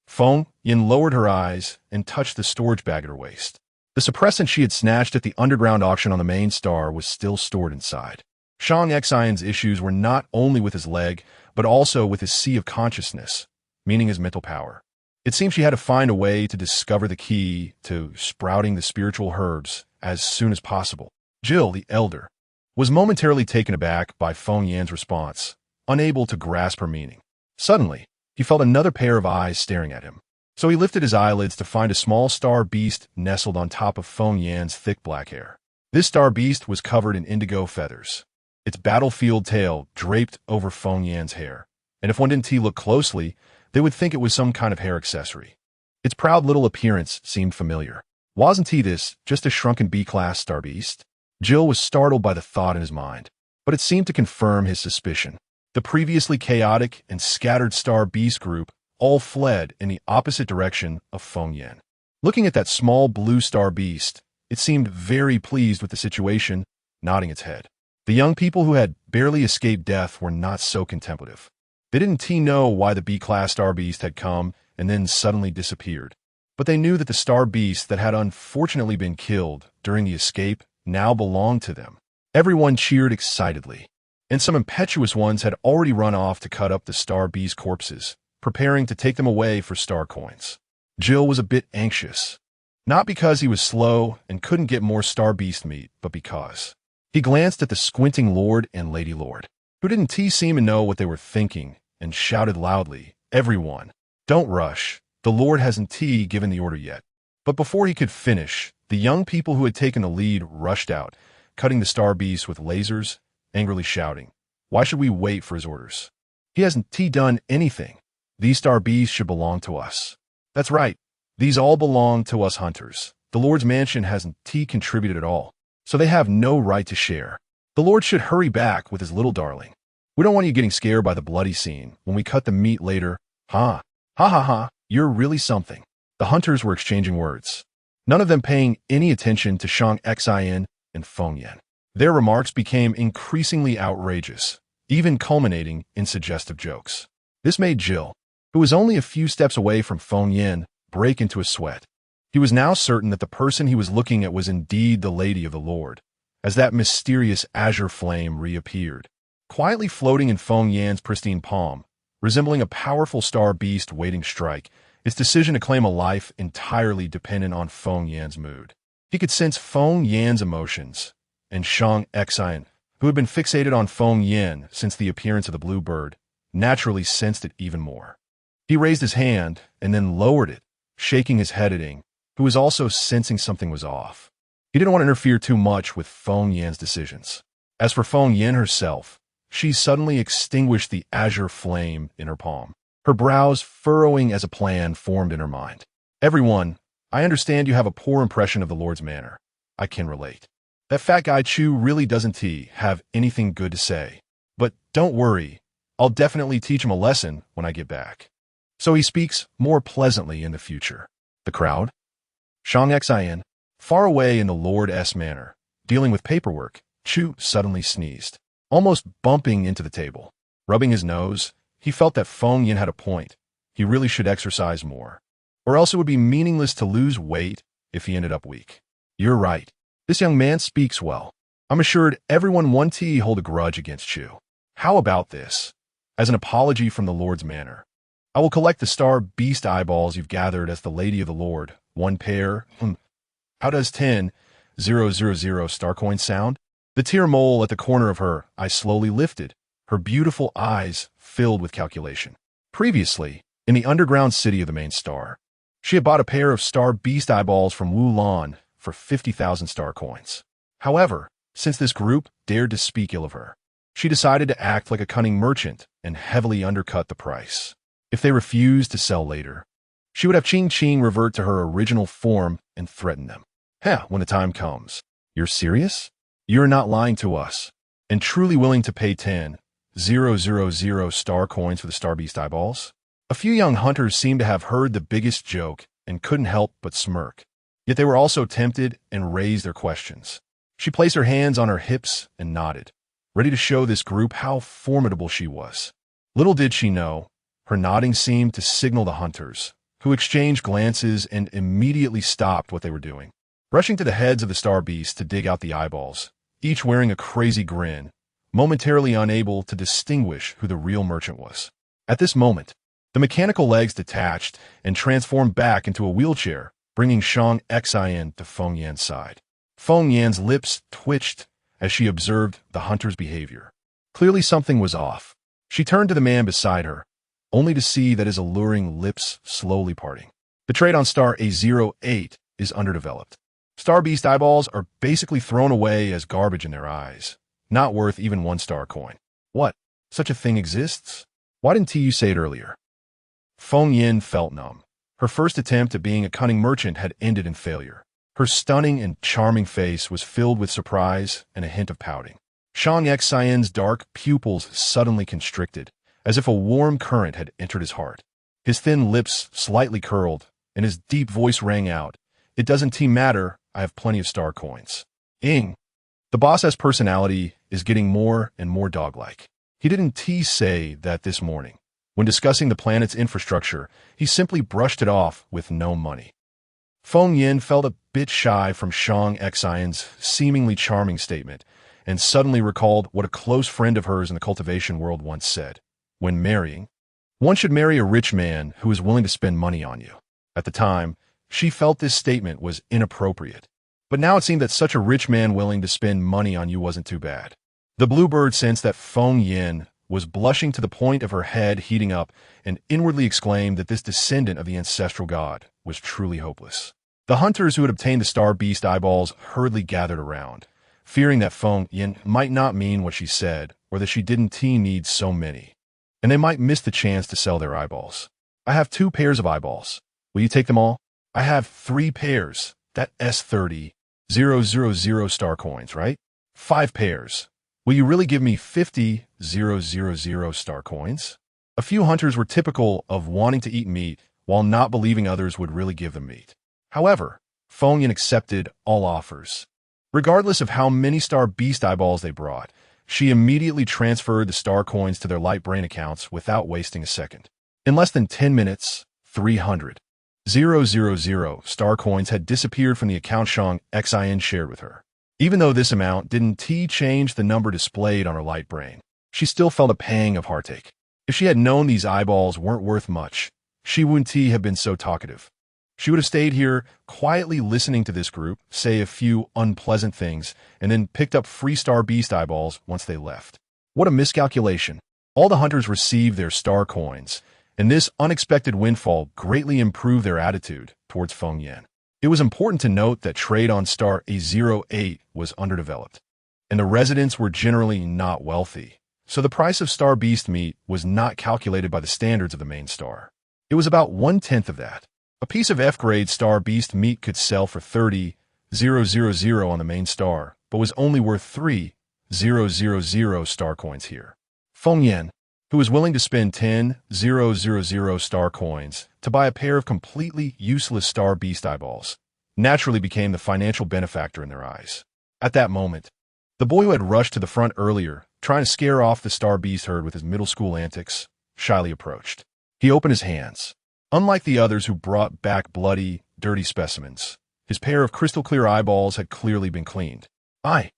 Feng Yan lowered her eyes and touched the storage bag at her waist. The suppressant she had snatched at the underground auction on the main star was still stored inside. Shang Xian's issues were not only with his leg, but also with his sea of consciousness, meaning his mental power. It seemed she had to find a way to discover the key to sprouting the spiritual herbs as soon as possible. Jill, the Elder, was momentarily taken aback by Feng Yan's response, unable to grasp her meaning. Suddenly, he felt another pair of eyes staring at him. So he lifted his eyelids to find a small star beast nestled on top of Feng Yan's thick black hair. This star beast was covered in indigo feathers, its battlefield tail draped over Feng Yan's hair, and if one didn't look closely, they would think it was some kind of hair accessory. Its proud little appearance seemed familiar. Wasn't this just a shrunken B-class star beast? Jill was startled by the thought in his mind, but it seemed to confirm his suspicion. The previously chaotic and scattered star beast group all fled in the opposite direction of Feng Yan. Looking at that small blue star beast, it seemed very pleased with the situation, nodding its head. The young people who had barely escaped death were not so contemplative. They didn't know why the B-class star beast had come and then suddenly disappeared, but they knew that the star beast that had unfortunately been killed during the escape now belonged to them. Everyone cheered excitedly, and some impetuous ones had already run off to cut up the star beast corpses, preparing to take them away for star coins. Jill was a bit anxious, not because he was slow and couldn't get more star beast meat, but because he glanced at the squinting Lord and Lady Lord, who didn't seem to know what they were thinking, and shouted loudly, "Everyone, don't rush. The Lord hasn't given the order yet." But before he could finish, the young people who had taken the lead rushed out, cutting the star beast with lasers, angrily shouting, "Why should we wait for his orders? He hasn't done anything. These star beasts should belong to us." "That's right. These all belong to us hunters. The Lord's mansion hasn't contributed at all, so they have no right to share. The Lord should hurry back with his little darling. We don't want you getting scared by the bloody scene when we cut the meat later. Ha! Ha ha ha! You're really something." The hunters were exchanging words, none of them paying any attention to Shang Xian and Feng Yan. Their remarks became increasingly outrageous, even culminating in suggestive jokes. This made Jill, who was only a few steps away from Feng Yan, break into a sweat. He was now certain that the person he was looking at was indeed the Lady of the Lord, as that mysterious azure flame reappeared, quietly floating in Feng Yan's pristine palm, resembling a powerful star beast waiting strike. Its decision to claim a life entirely dependent on Feng Yan's mood. He could sense Feng Yan's emotions, and Shang Xian, who had been fixated on Feng Yan since the appearance of the blue bird, naturally sensed it even more. He raised his hand and then lowered it, shaking his head at Ing, who was also sensing something was off. He didn't want to interfere too much with Feng Yan's decisions. As for Feng Yan herself, she suddenly extinguished the azure flame in her palm, her brows furrowing as a plan formed in her mind. "Everyone, I understand you have a poor impression of the Lord's manner. I can relate. That fat guy Chu really doesn't have anything good to say. But don't worry, I'll definitely teach him a lesson when I get back, so he speaks more pleasantly in the future." The crowd? Shang Xian, far away in the Lord's manor, dealing with paperwork. Chu suddenly sneezed, almost bumping into the table. Rubbing his nose, he felt that Feng Yan had a point. He really should exercise more, or else it would be meaningless to lose weight if he ended up weak. "You're right. This young man speaks well. I'm assured everyone won't hold a grudge against you. How about this? As an apology from the Lord's manor, I will collect the star beast eyeballs you've gathered as the Lady of the Lord. One pair. How does 10,000 star coins sound? The tear mole at the corner of her eye slowly lifted, her beautiful eyes filled with calculation. Previously, in the underground city of the main star, she had bought a pair of star beast eyeballs from Wulan for 50,000 star coins. However, since this group dared to speak ill of her, she decided to act like a cunning merchant and heavily undercut the price. If they refused to sell later, she would have Ching revert to her original form and threaten them. When the time comes. You're serious? You're not lying to us, and truly willing to pay 10,000 star coins for the star beast eyeballs? A few young hunters seemed to have heard the biggest joke and couldn't help but smirk. Yet they were also tempted and raised their questions. She placed her hands on her hips and nodded, ready to show this group how formidable she was. Little did she know, her nodding seemed to signal the hunters, who exchanged glances and immediately stopped what they were doing, rushing to the heads of the star beasts to dig out the eyeballs, each wearing a crazy grin, momentarily unable to distinguish who the real merchant was. At this moment, the mechanical legs detached and transformed back into a wheelchair, bringing Shang Xin to Feng Yan's side. Feng Yan's lips twitched as she observed the hunter's behavior. Clearly something was off. She turned to the man beside her, only to see that his alluring lips slowly parting. The trade on star A08 is underdeveloped. Star beast eyeballs are basically thrown away as garbage in their eyes, not worth even 1 star coin. What? Such a thing exists? Why didn't you say it earlier? Feng Yan felt numb. Her first attempt at being a cunning merchant had ended in failure. Her stunning and charming face was filled with surprise and a hint of pouting. Shang Xin's dark pupils suddenly constricted, as if a warm current had entered his heart. His thin lips slightly curled, and his deep voice rang out, "It doesn't matter, I have plenty of star coins." The boss's personality is getting more and more dog-like. He didn't say that this morning. When discussing the planet's infrastructure, he simply brushed it off with no money. Feng Yan felt a bit shy from Shang Xin's seemingly charming statement, and suddenly recalled what a close friend of hers in the cultivation world once said. When marrying, one should marry a rich man who is willing to spend money on you. At the time, she felt this statement was inappropriate. But now it seemed that such a rich man willing to spend money on you wasn't too bad. The bluebird sensed that Feng Yan was blushing to the point of her head heating up and inwardly exclaimed that this descendant of the ancestral god was truly hopeless. The hunters who had obtained the star beast eyeballs hurriedly gathered around, fearing that Feng Yan might not mean what she said or that she didn't need so many, and they might miss the chance to sell their eyeballs. I have 2 pairs of eyeballs. Will you take them all? I have 3 pairs. That S30,000 star coins, right? 5 pairs. Will you really give me 50,000 star coins? A few hunters were typical of wanting to eat meat while not believing others would really give them meat. However, Feng Yan accepted all offers. Regardless of how many star beast eyeballs they brought, she immediately transferred the star coins to their light brain accounts without wasting a second. In less than 10 minutes, 300,000 star coins had disappeared from the account Shang Xin shared with her. Even though this amount didn't change the number displayed on her light brain, she still felt a pang of heartache. If she had known these eyeballs weren't worth much, she wouldn't have been so talkative. She would have stayed here, quietly listening to this group say a few unpleasant things, and then picked up free star beast eyeballs once they left. What a miscalculation. All the hunters received their star coins, and this unexpected windfall greatly improved their attitude towards Feng Yan. It was important to note that trade on star A08 was underdeveloped, and the residents were generally not wealthy, so the price of star beast meat was not calculated by the standards of the main star. It was about 1/10 of that. A piece of F-grade star beast meat could sell for 30,000 on the main star, but was only worth 3,000 star coins here. Feng Yan, who was willing to spend 10,000 star coins to buy a pair of completely useless star beast eyeballs, naturally became the financial benefactor in their eyes. At that moment, the boy who had rushed to the front earlier, trying to scare off the star beast herd with his middle school antics, shyly approached. He opened his hands. Unlike the others who brought back bloody, dirty specimens, His pair of crystal-clear eyeballs had clearly been cleaned. I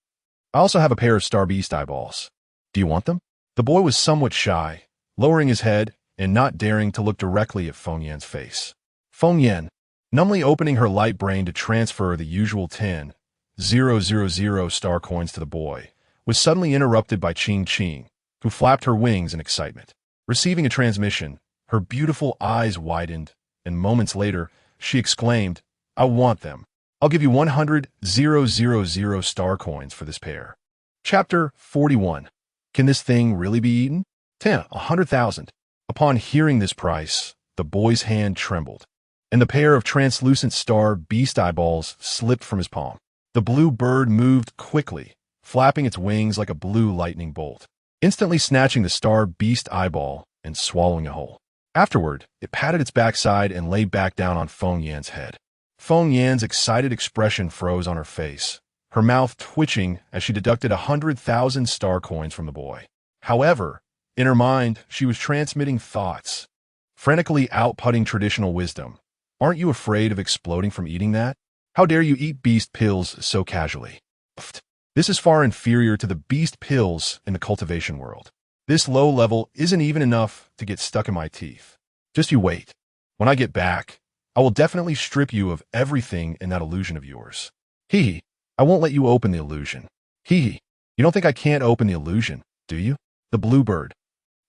also have a pair of star beast eyeballs. Do you want them? The boy was somewhat shy, lowering his head and not daring to look directly at Feng Yan's face. Feng Yan, numbly opening her light brain to transfer the usual 10,000 star coins to the boy, was suddenly interrupted by Ching, who flapped her wings in excitement. Receiving a transmission, her beautiful eyes widened, and moments later, she exclaimed, I want them. I'll give you 100,000 star coins for this pair. Chapter 41. Can this thing really be eaten? 100,000. Upon hearing this price, the boy's hand trembled, and the pair of translucent star beast eyeballs slipped from his palm. The blue bird moved quickly, flapping its wings like a blue lightning bolt, instantly snatching the star beast eyeball and swallowing it whole. Afterward, it patted its backside and lay back down on Feng Yan's head. Feng Yan's excited expression froze on her face, her mouth twitching as she deducted 100,000 star coins from the boy. However, in her mind, she was transmitting thoughts, frantically outputting traditional wisdom. Aren't you afraid of exploding from eating that? How dare you eat beast pills so casually? This is far inferior to the beast pills in the cultivation world. This low level isn't even enough to get stuck in my teeth. Just you wait. When I get back, I will definitely strip you of everything in that illusion of yours. Hee. I won't let you open the illusion. Hee. You don't think I can't open the illusion, do you? The bluebird.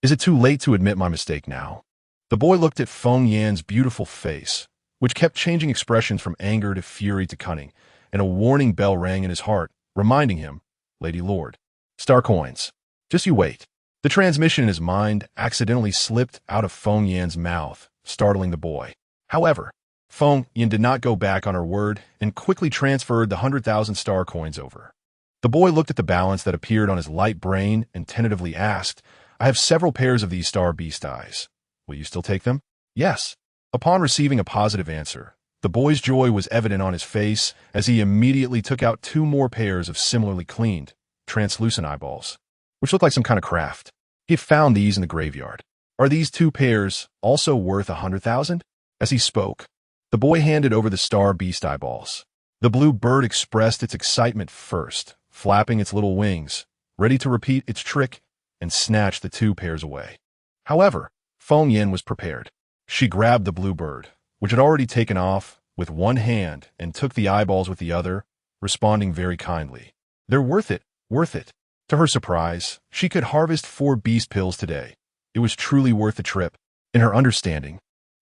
Is it too late to admit my mistake now? The boy looked at Feng Yan's beautiful face, which kept changing expressions from anger to fury to cunning, and a warning bell rang in his heart, reminding him, Lady Lord. Star coins. Just you wait. The transmission in his mind accidentally slipped out of Feng Yan's mouth, startling the boy. However, Feng Yan did not go back on her word and quickly transferred the 100,000 star coins over. The boy looked at the balance that appeared on his light brain and tentatively asked, I have several pairs of these star beast eyes. Will you still take them? Yes. Upon receiving a positive answer, the boy's joy was evident on his face as he immediately took out 2 more pairs of similarly cleaned, translucent eyeballs, which looked like some kind of craft. He had found these in the graveyard. Are these 2 pairs also worth 100,000? As he spoke, the boy handed over the star beast eyeballs. The blue bird expressed its excitement first, flapping its little wings, ready to repeat its trick and snatch the 2 pairs away. However, Feng Yan was prepared. She grabbed the blue bird, which had already taken off, with one hand and took the eyeballs with the other, responding very kindly. They're worth it, worth it. To her surprise, she could harvest 4 beast pills today. It was truly worth the trip. In her understanding,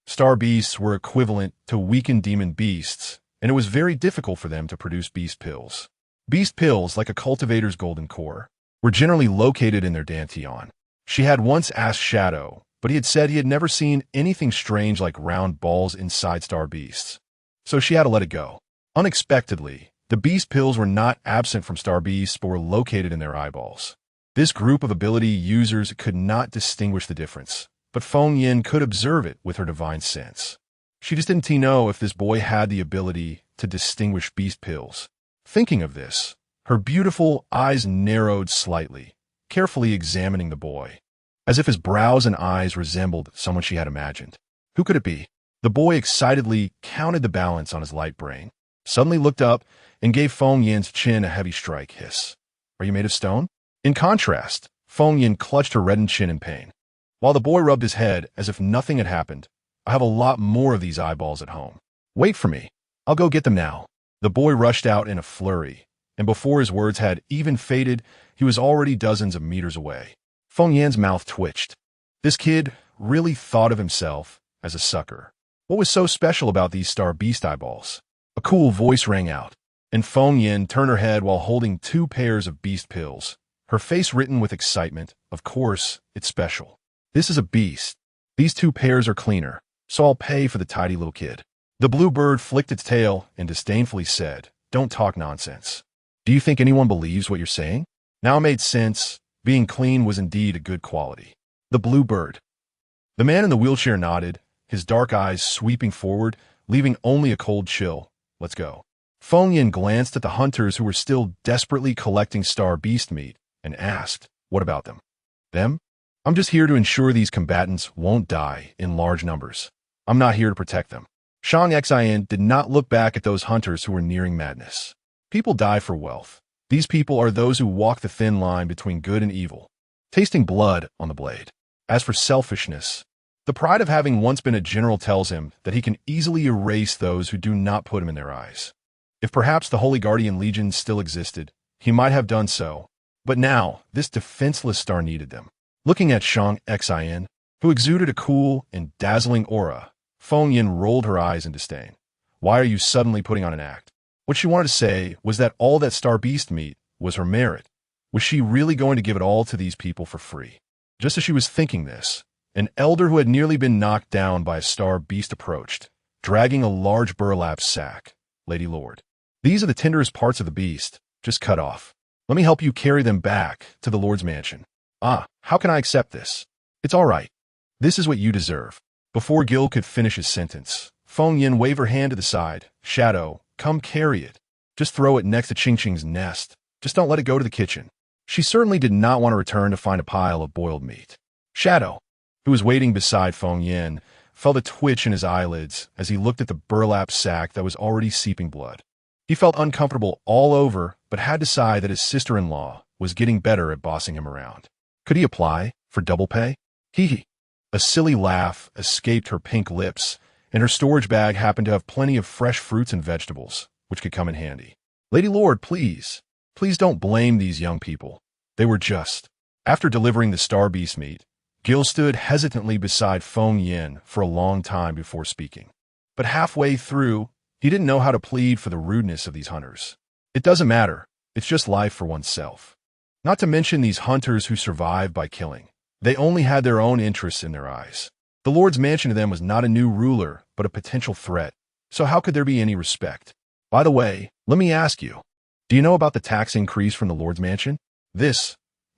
star beasts were equivalent to weakened demon beasts, and it was very difficult for them to produce beast pills. Beast pills, like a cultivator's golden core, were generally located in their dantian. She had once asked Shadow, but he had said he had never seen anything strange like round balls inside star beasts. So she had to let it go. Unexpectedly, the beast pills were not absent from star beasts but were located in their eyeballs. This group of ability users could not distinguish the difference, but Feng Yan could observe it with her divine sense. She just didn't know if this boy had the ability to distinguish beast pills. Thinking of this, her beautiful eyes narrowed slightly, carefully examining the boy, as if his brows and eyes resembled someone she had imagined. Who could it be? The boy excitedly counted the balance on his light brain, suddenly looked up, and gave Feng Yan's chin a heavy strike. Hiss. Are you made of stone? In contrast, Feng Yan clutched her reddened chin in pain, while the boy rubbed his head as if nothing had happened. I have a lot more of these eyeballs at home. Wait for me. I'll go get them now. The boy rushed out in a flurry, and before his words had even faded, he was already dozens of meters away. Feng Yan's mouth twitched. This kid really thought of himself as a sucker. What was so special about these star beast eyeballs? A cool voice rang out, and Feng Yan turned her head while holding 2 pairs of beast pills, her face written with excitement. Of course, it's special. This is a beast. These 2 pairs are cleaner, so I'll pay for the tidy little kid. The blue bird flicked its tail and disdainfully said, Don't talk nonsense. Do you think anyone believes what you're saying? Now it made sense. Being clean was indeed a good quality. The blue bird. The man in the wheelchair nodded, his dark eyes sweeping forward, leaving only a cold chill. Let's go. Feng Yan glanced at the hunters who were still desperately collecting star beast meat and asked, What about them? Them? I'm just here to ensure these combatants won't die in large numbers. I'm not here to protect them. Shang Xin did not look back at those hunters who were nearing madness. People die for wealth. These people are those who walk the thin line between good and evil, tasting blood on the blade. As for selfishness, the pride of having once been a general tells him that he can easily erase those who do not put him in their eyes. If perhaps the Holy Guardian Legion still existed, he might have done so, but now this defenseless star needed them. Looking at Shang Xin, who exuded a cool and dazzling aura, Feng Yin rolled her eyes in disdain. Why are you suddenly putting on an act? What she wanted to say was that all that star beast meat was her merit. Was she really going to give it all to these people for free? Just as she was thinking this, an elder who had nearly been knocked down by a star beast approached, dragging a large burlap sack. Lady Lord, these are the tenderest parts of the beast, just cut off. Let me help you carry them back to the Lord's mansion. Ah, how can I accept this? It's all right. This is what you deserve. Before Gil could finish his sentence, Feng Yin waved her hand to the side. Shadow, come carry it. Just throw it next to Ching Ching's nest. Just don't let it go to the kitchen. She certainly did not want to return to find a pile of boiled meat. Shadow, who was waiting beside Feng Yin, felt a twitch in his eyelids as he looked at the burlap sack that was already seeping blood. He felt uncomfortable all over, but had to sigh that his sister-in-law was getting better at bossing him around. Could he apply for double pay? Hee. A silly laugh escaped her pink lips, and her storage bag happened to have plenty of fresh fruits and vegetables, which could come in handy. Lady Lord, please don't blame these young people. They were just. After delivering the star beast meat, Gil stood hesitantly beside Feng Yin for a long time before speaking. But halfway through, he didn't know how to plead for the rudeness of these hunters. It doesn't matter. It's just life for oneself. Not to mention these hunters who survived by killing. They only had their own interests in their eyes. The Lord's mansion to them was not a new ruler, but a potential threat. So how could there be any respect? By the way, let me ask you, do you know about the tax increase from the Lord's mansion?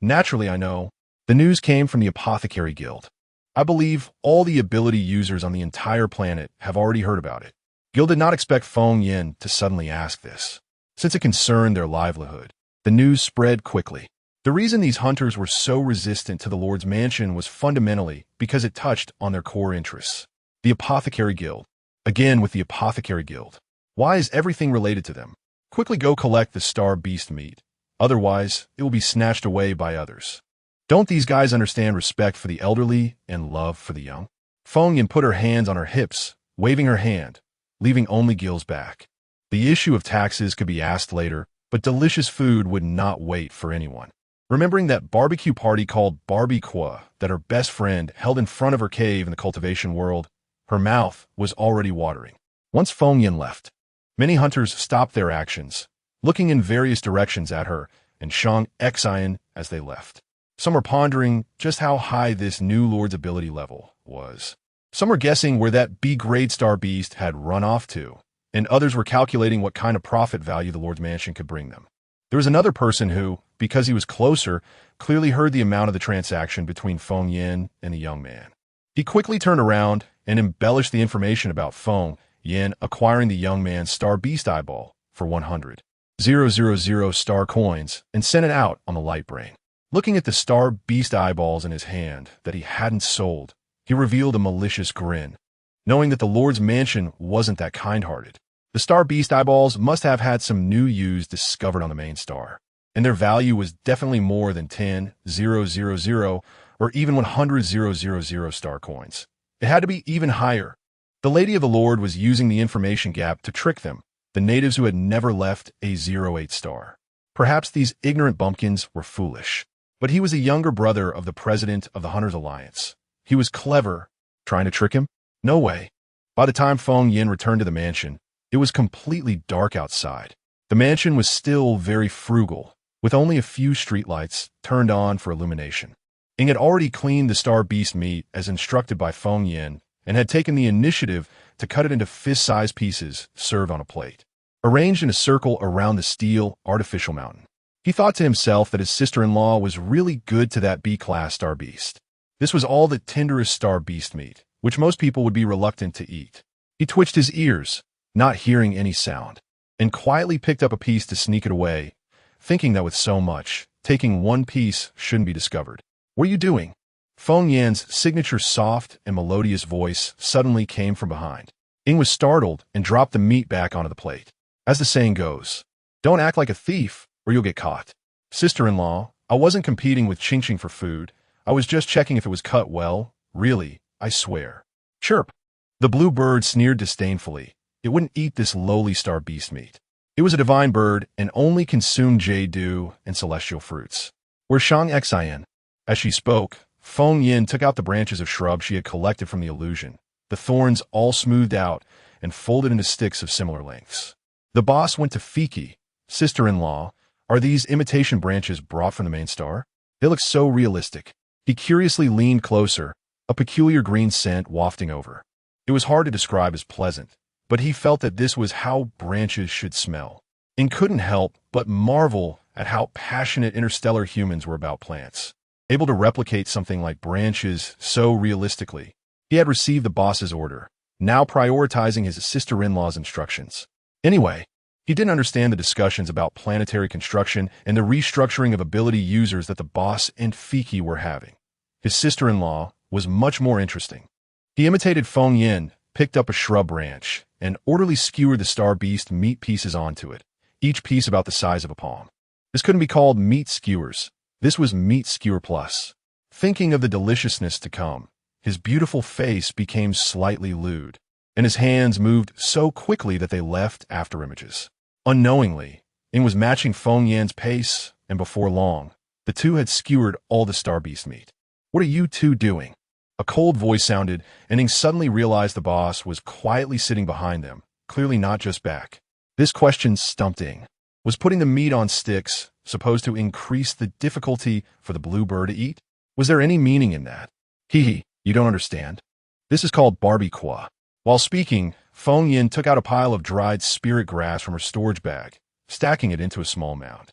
Naturally I know. The news came from the Apothecary Guild. I believe all the ability users on the entire planet have already heard about it. Gil did not expect Feng Yin to suddenly ask this. Since it concerned their livelihood, the news spread quickly. The reason these hunters were so resistant to the Lord's mansion was fundamentally because it touched on their core interests. The Apothecary Guild. Again with the Apothecary Guild. Why is everything related to them? Quickly go collect the star beast meat. Otherwise, it will be snatched away by others. Don't these guys understand respect for the elderly and love for the young? Feng Yin put her hands on her hips, waving her hand, leaving only Gil's back. The issue of taxes could be asked later, but delicious food would not wait for anyone. Remembering that barbecue party called Barbecue that her best friend held in front of her cave in the cultivation world, her mouth was already watering. Once Feng Yin left, many hunters stopped their actions, looking in various directions at her and Shang Xin as they left. Some were pondering just how high this new lord's ability level was. Some were guessing where that B-grade star beast had run off to, and others were calculating what kind of profit value the Lord's mansion could bring them. There was another person who, because he was closer, clearly heard the amount of the transaction between Feng Yin and the young man. He quickly turned around and embellished the information about Feng Yin acquiring the young man's star beast eyeball for 100,000 star coins and sent it out on the light brain. Looking at the star beast eyeballs in his hand that he hadn't sold, he revealed a malicious grin, knowing that the Lord's mansion wasn't that kind-hearted. The star beast eyeballs must have had some new use discovered on the main star, and their value was definitely more than 10,000 or even 100,000 star coins. It had to be even higher. The Lady of the Lord was using the information gap to trick them, the natives who had never left a 08 star. Perhaps these ignorant bumpkins were foolish, but he was the younger brother of the president of the Hunters Alliance. He was clever. Trying to trick him? No way. By the time Feng Yin returned to the mansion, it was completely dark outside. The mansion was still very frugal, with only a few streetlights turned on for illumination. Ing had already cleaned the star beast meat as instructed by Feng Yin and had taken the initiative to cut it into fist-sized pieces served on a plate, arranged in a circle around the steel artificial mountain. He thought to himself that his sister-in-law was really good to that B-class star beast. This was all the tenderest star beast meat, which most people would be reluctant to eat. He twitched his ears, not hearing any sound, and quietly picked up a piece to sneak it away, thinking that with so much, taking one piece shouldn't be discovered. What are you doing? Feng Yan's signature soft and melodious voice suddenly came from behind. Ying was startled and dropped the meat back onto the plate. As the saying goes, don't act like a thief or you'll get caught. Sister-in-law, I wasn't competing with Ching Ching for food. I was just checking if it was cut well. Really, I swear. Chirp. The blue bird sneered disdainfully. It wouldn't eat this lowly star beast meat. It was a divine bird and only consumed jade dew and celestial fruits. Where Shang Xin. As she spoke, Feng Yin took out the branches of shrub she had collected from the illusion, the thorns all smoothed out and folded into sticks of similar lengths. The boss went to Fiki. Sister-in-law, are these imitation branches brought from the main star? They look so realistic. He curiously leaned closer, a peculiar green scent wafting over. It was hard to describe as pleasant, but he felt that this was how branches should smell, and couldn't help but marvel at how passionate interstellar humans were about plants, able to replicate something like branches so realistically. He had received the boss's order, now prioritizing his sister-in-law's instructions. Anyway, he didn't understand the discussions about planetary construction and the restructuring of ability users that the boss and Fiki were having. His sister-in-law was much more interesting. He imitated Feng Yin, picked up a shrub branch, and orderly skewered the star beast meat pieces onto it, each piece about the size of a palm. This couldn't be called meat skewers. This was meat skewer plus. Thinking of the deliciousness to come, his beautiful face became slightly lewd, and his hands moved so quickly that they left afterimages. Unknowingly, Ying was matching Feng Yan's pace, and before long, the two had skewered all the star beast meat. What are you two doing? A cold voice sounded, and Ying suddenly realized the boss was quietly sitting behind them, clearly not just back. This question stumped Ying. Was putting the meat on sticks supposed to increase the difficulty for the blue bird to eat? Was there any meaning in that? Hee, you don't understand. This is called barbecue. While speaking, Feng Yin took out a pile of dried spirit grass from her storage bag, stacking it into a small mound.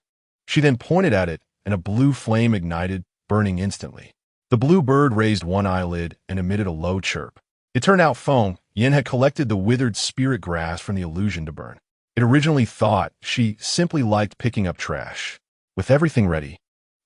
She then pointed at it, and a blue flame ignited, burning instantly. The blue bird raised one eyelid and emitted a low chirp. It turned out Feng Yin had collected the withered spirit grass from the illusion to burn. It originally thought she simply liked picking up trash. With everything ready,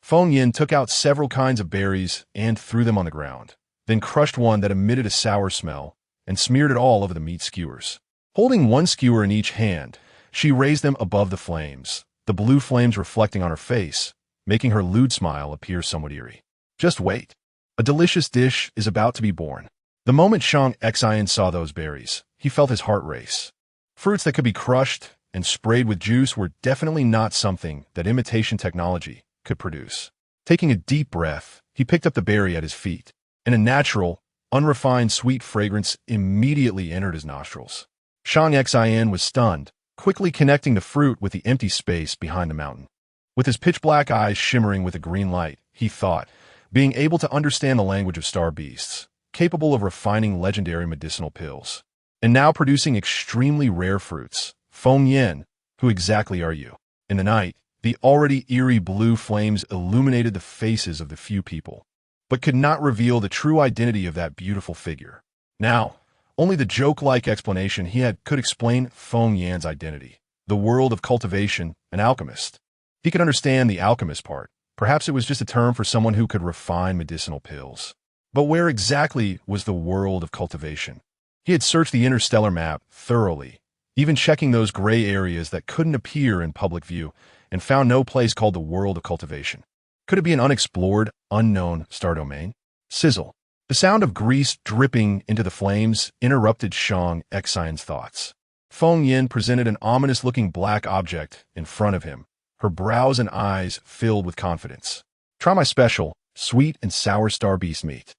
Feng Yin took out several kinds of berries and threw them on the ground, then crushed one that emitted a sour smell and smeared it all over the meat skewers. Holding one skewer in each hand, she raised them above the flames, the blue flames reflecting on her face, making her lewd smile appear somewhat eerie. Just wait. A delicious dish is about to be born. The moment Shang Xian saw those berries, he felt his heart race. Fruits that could be crushed and sprayed with juice were definitely not something that imitation technology could produce. Taking a deep breath, he picked up the berry at his feet, and a natural, unrefined sweet fragrance immediately entered his nostrils. Shang Xian was stunned, quickly connecting the fruit with the empty space behind the mountain. With his pitch-black eyes shimmering with a green light, he thought, being able to understand the language of star beasts, capable of refining legendary medicinal pills, and now producing extremely rare fruits. Feng Yin, who exactly are you? In the night, the already eerie blue flames illuminated the faces of the few people, but could not reveal the true identity of that beautiful figure. Now, only the joke-like explanation he had could explain Feng Yan's identity, the world of cultivation, an alchemist. He could understand the alchemist part. Perhaps it was just a term for someone who could refine medicinal pills. But where exactly was the world of cultivation? He had searched the interstellar map thoroughly, even checking those gray areas that couldn't appear in public view, and found no place called the world of cultivation. Could it be an unexplored, unknown star domain? Sizzle. The sound of grease dripping into the flames interrupted Shang Xian's thoughts. Feng Yin presented an ominous-looking black object in front of him, her brows and eyes filled with confidence. Try my special, sweet and sour star beast meat.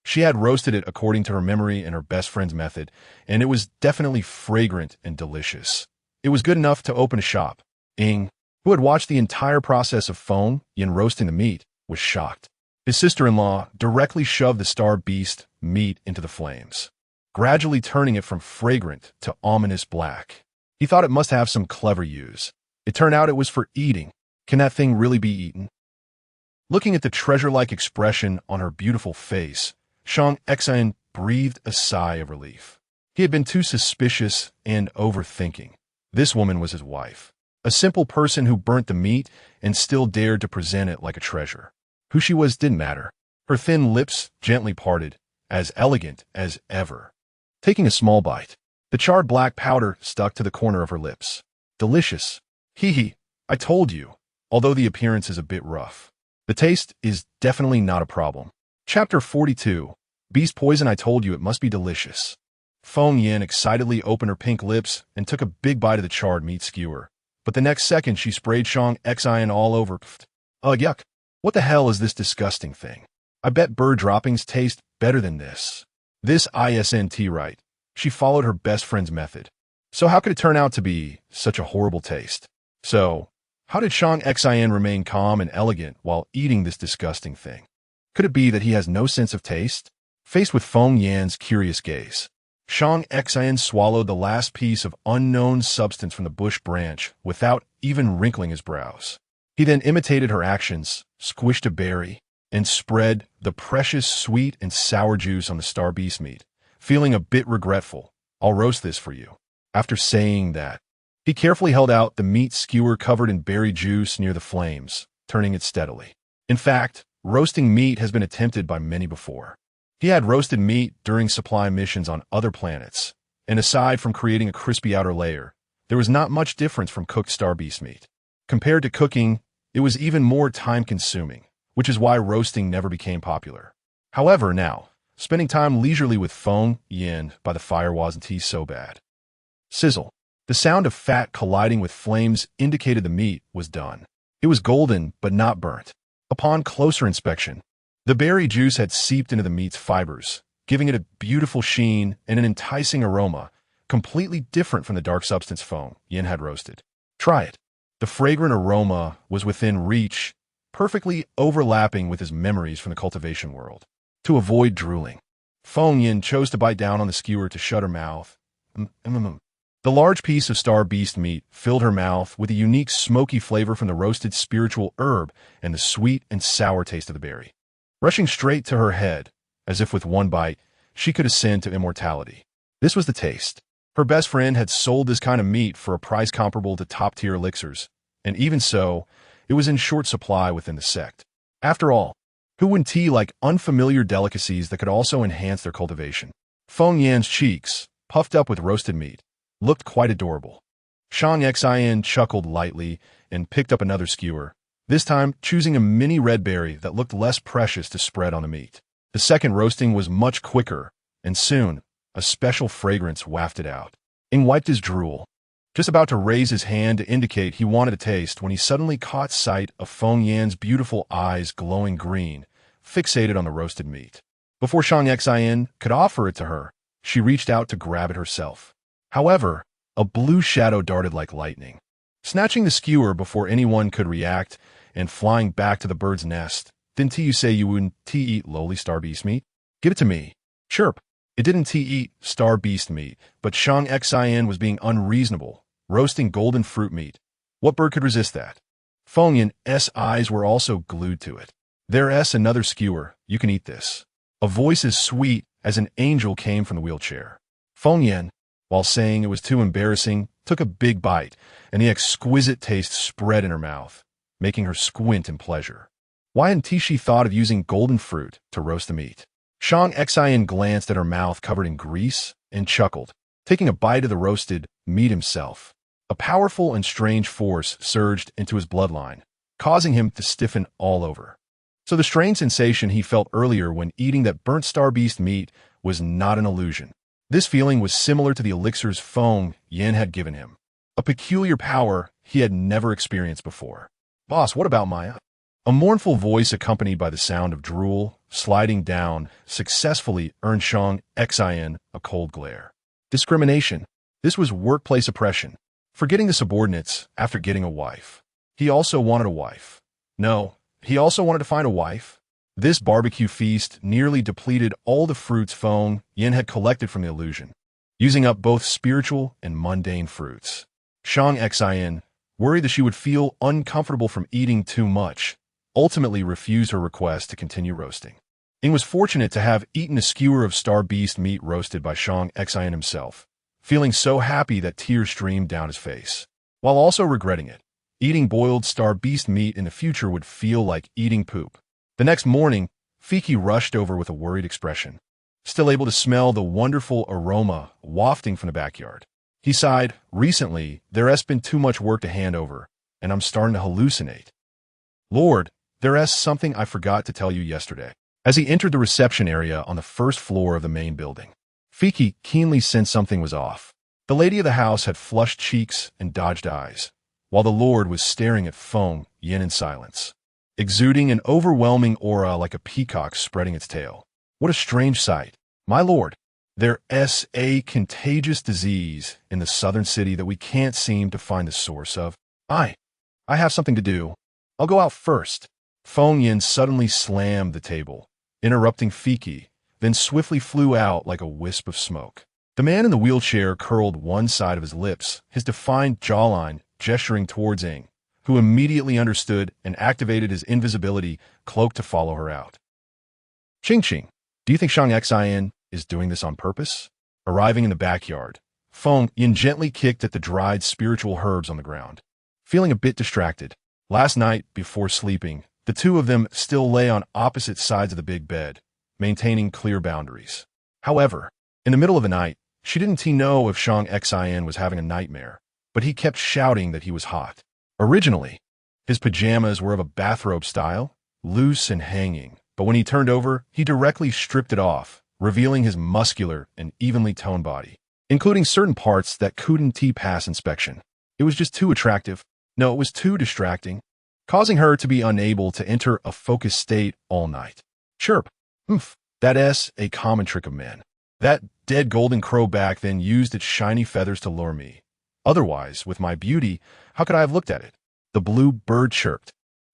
She had roasted it according to her memory and her best friend's method, and it was definitely fragrant and delicious. It was good enough to open a shop. Ying, who had watched the entire process of Feng Yin roasting the meat, was shocked. His sister-in-law directly shoved the star beast meat into the flames, gradually turning it from fragrant to ominous black. He thought it must have some clever use. It turned out it was for eating. Can that thing really be eaten? Looking at the treasure-like expression on her beautiful face, Shang Xian breathed a sigh of relief. He had been too suspicious and overthinking. This woman was his wife, a simple person who burnt the meat and still dared to present it like a treasure. Who she was didn't matter. Her thin lips gently parted, as elegant as ever. Taking a small bite, The charred black powder stuck to the corner of her lips. Delicious. Hee hee, I told you, although the appearance is a bit rough. The taste is definitely not a problem. Chapter 42. Beast poison. I told you it must be delicious. Feng Yin excitedly opened her pink lips and took a big bite of the charred meat skewer. But the next second she sprayed Shang Xian all over. Ugh, yuck. What the hell is this disgusting thing? I bet bird droppings taste better than this. This isn't right. She followed her best friend's method. So how could it turn out to be such a horrible taste? So, how did Shang Xian remain calm and elegant while eating this disgusting thing? Could it be that he has no sense of taste? Faced with Feng Yan's curious gaze, Shang Xian swallowed the last piece of unknown substance from the bush branch without even wrinkling his brows. He then imitated her actions, squished a berry, and spread the precious sweet and sour juice on the star beast meat, feeling a bit regretful. I'll roast this for you. After saying that, he carefully held out the meat skewer covered in berry juice near the flames, turning it steadily. In fact, roasting meat has been attempted by many before. He had roasted meat during supply missions on other planets, and aside from creating a crispy outer layer, there was not much difference from cooked star beast meat. Compared to cooking, it was even more time-consuming, which is why roasting never became popular. However, now, spending time leisurely with Feng Yin by the fire wasn't so bad. Sizzle. The sound of fat colliding with flames indicated the meat was done. It was golden, but not burnt. Upon closer inspection, the berry juice had seeped into the meat's fibers, giving it a beautiful sheen and an enticing aroma, completely different from the dark substance Feng Yin had roasted. Try it. The fragrant aroma was within reach, perfectly overlapping with his memories from the cultivation world. To avoid drooling, Feng Yin chose to bite down on the skewer to shut her mouth. The large piece of star beast meat filled her mouth with a unique smoky flavor from the roasted spiritual herb and the sweet and sour taste of the berry. Rushing straight to her head, as if with one bite, she could ascend to immortality. This was the taste. Her best friend had sold this kind of meat for a price comparable to top-tier elixirs, and even so, it was in short supply within the sect. After all, who wouldn't like unfamiliar delicacies that could also enhance their cultivation? Feng Yan's cheeks, puffed up with roasted meat, looked quite adorable. Shang Xian chuckled lightly and picked up another skewer, this time choosing a mini red berry that looked less precious to spread on the meat. The second roasting was much quicker, and soon, a special fragrance wafted out. Ing wiped his drool, just about to raise his hand to indicate he wanted a taste when he suddenly caught sight of Feng Yan's beautiful eyes glowing green, fixated on the roasted meat. Before Shang Xian could offer it to her, she reached out to grab it herself. However, a blue shadow darted like lightning, snatching the skewer before anyone could react and flying back to the bird's nest. Didn't you say you wouldn't eat lowly star beast meat? Give it to me. Chirp. It didn't eat star beast meat, but Shang Xian was being unreasonable, roasting golden fruit meat. What bird could resist that? Feng Yin's eyes were also glued to it. There's another skewer. You can eat this. A voice as sweet as an angel came from the wheelchair. Feng Yin, while saying it was too embarrassing, took a big bite, and the exquisite taste spread in her mouth, making her squint in pleasure. Why hadn't she thought of using golden fruit to roast the meat? Shang Xian glanced at her mouth covered in grease and chuckled, taking a bite of the roasted meat himself. A powerful and strange force surged into his bloodline, causing him to stiffen all over. So the strange sensation he felt earlier when eating that burnt star beast meat was not an illusion. This feeling was similar to the elixirs Feng Yin had given him, a peculiar power he had never experienced before. Boss, what about Maya? A mournful voice accompanied by the sound of drool sliding down successfully earned Shang Xian a cold glare. Discrimination. This was workplace oppression. Forgetting the subordinates after getting a wife. He also wanted a wife. No, he also wanted to find a wife. This barbecue feast nearly depleted all the fruits Feng Yin had collected from the illusion, using up both spiritual and mundane fruits. Shang Xian, worried that she would feel uncomfortable from eating too much, ultimately refused her request to continue roasting. Ing was fortunate to have eaten a skewer of star beast meat roasted by Shang Xian himself, feeling so happy that tears streamed down his face, while also regretting it. Eating boiled star beast meat in the future would feel like eating poop. The next morning, Fiki rushed over with a worried expression. still able to smell the wonderful aroma wafting from the backyard. He sighed, "Recently, there has been too much work to hand over, and I'm starting to hallucinate. Lord, there is something I forgot to tell you yesterday." As he entered the reception area on the first floor of the main building, Fiki keenly sensed something was off. The lady of the house had flushed cheeks and dodged eyes, while the Lord was staring at Feng Yin in silence, exuding an overwhelming aura like a peacock spreading its tail. What a strange sight. "My lord, there is a contagious disease in the southern city that we can't seem to find the source of. I have something to do. I'll go out first." Feng Yin suddenly slammed the table, interrupting Fiki, then swiftly flew out like a wisp of smoke. The man in the wheelchair curled one side of his lips, his defined jawline gesturing towards Ing, who immediately understood and activated his invisibility cloak to follow her out. "Ching Ching, do you think Shang Xian is doing this on purpose?" Arriving in the backyard, Feng Yin gently kicked at the dried spiritual herbs on the ground. Feeling a bit distracted, last night, before sleeping, the two of them still lay on opposite sides of the big bed, maintaining clear boundaries. However, in the middle of the night, she didn't know if Shang Xian was having a nightmare, but he kept shouting that he was hot. Originally, his pajamas were of a bathrobe style, loose and hanging, but when he turned over, he directly stripped it off, revealing his muscular and evenly toned body, including certain parts that couldn't pass inspection. It was just too attractive. No, it was too distracting, causing her to be unable to enter a focused state all night. Chirp. Oomph. That is a common trick of men. That dead golden crow back then used its shiny feathers to lure me. Otherwise, with my beauty, how could I have looked at it? The blue bird chirped,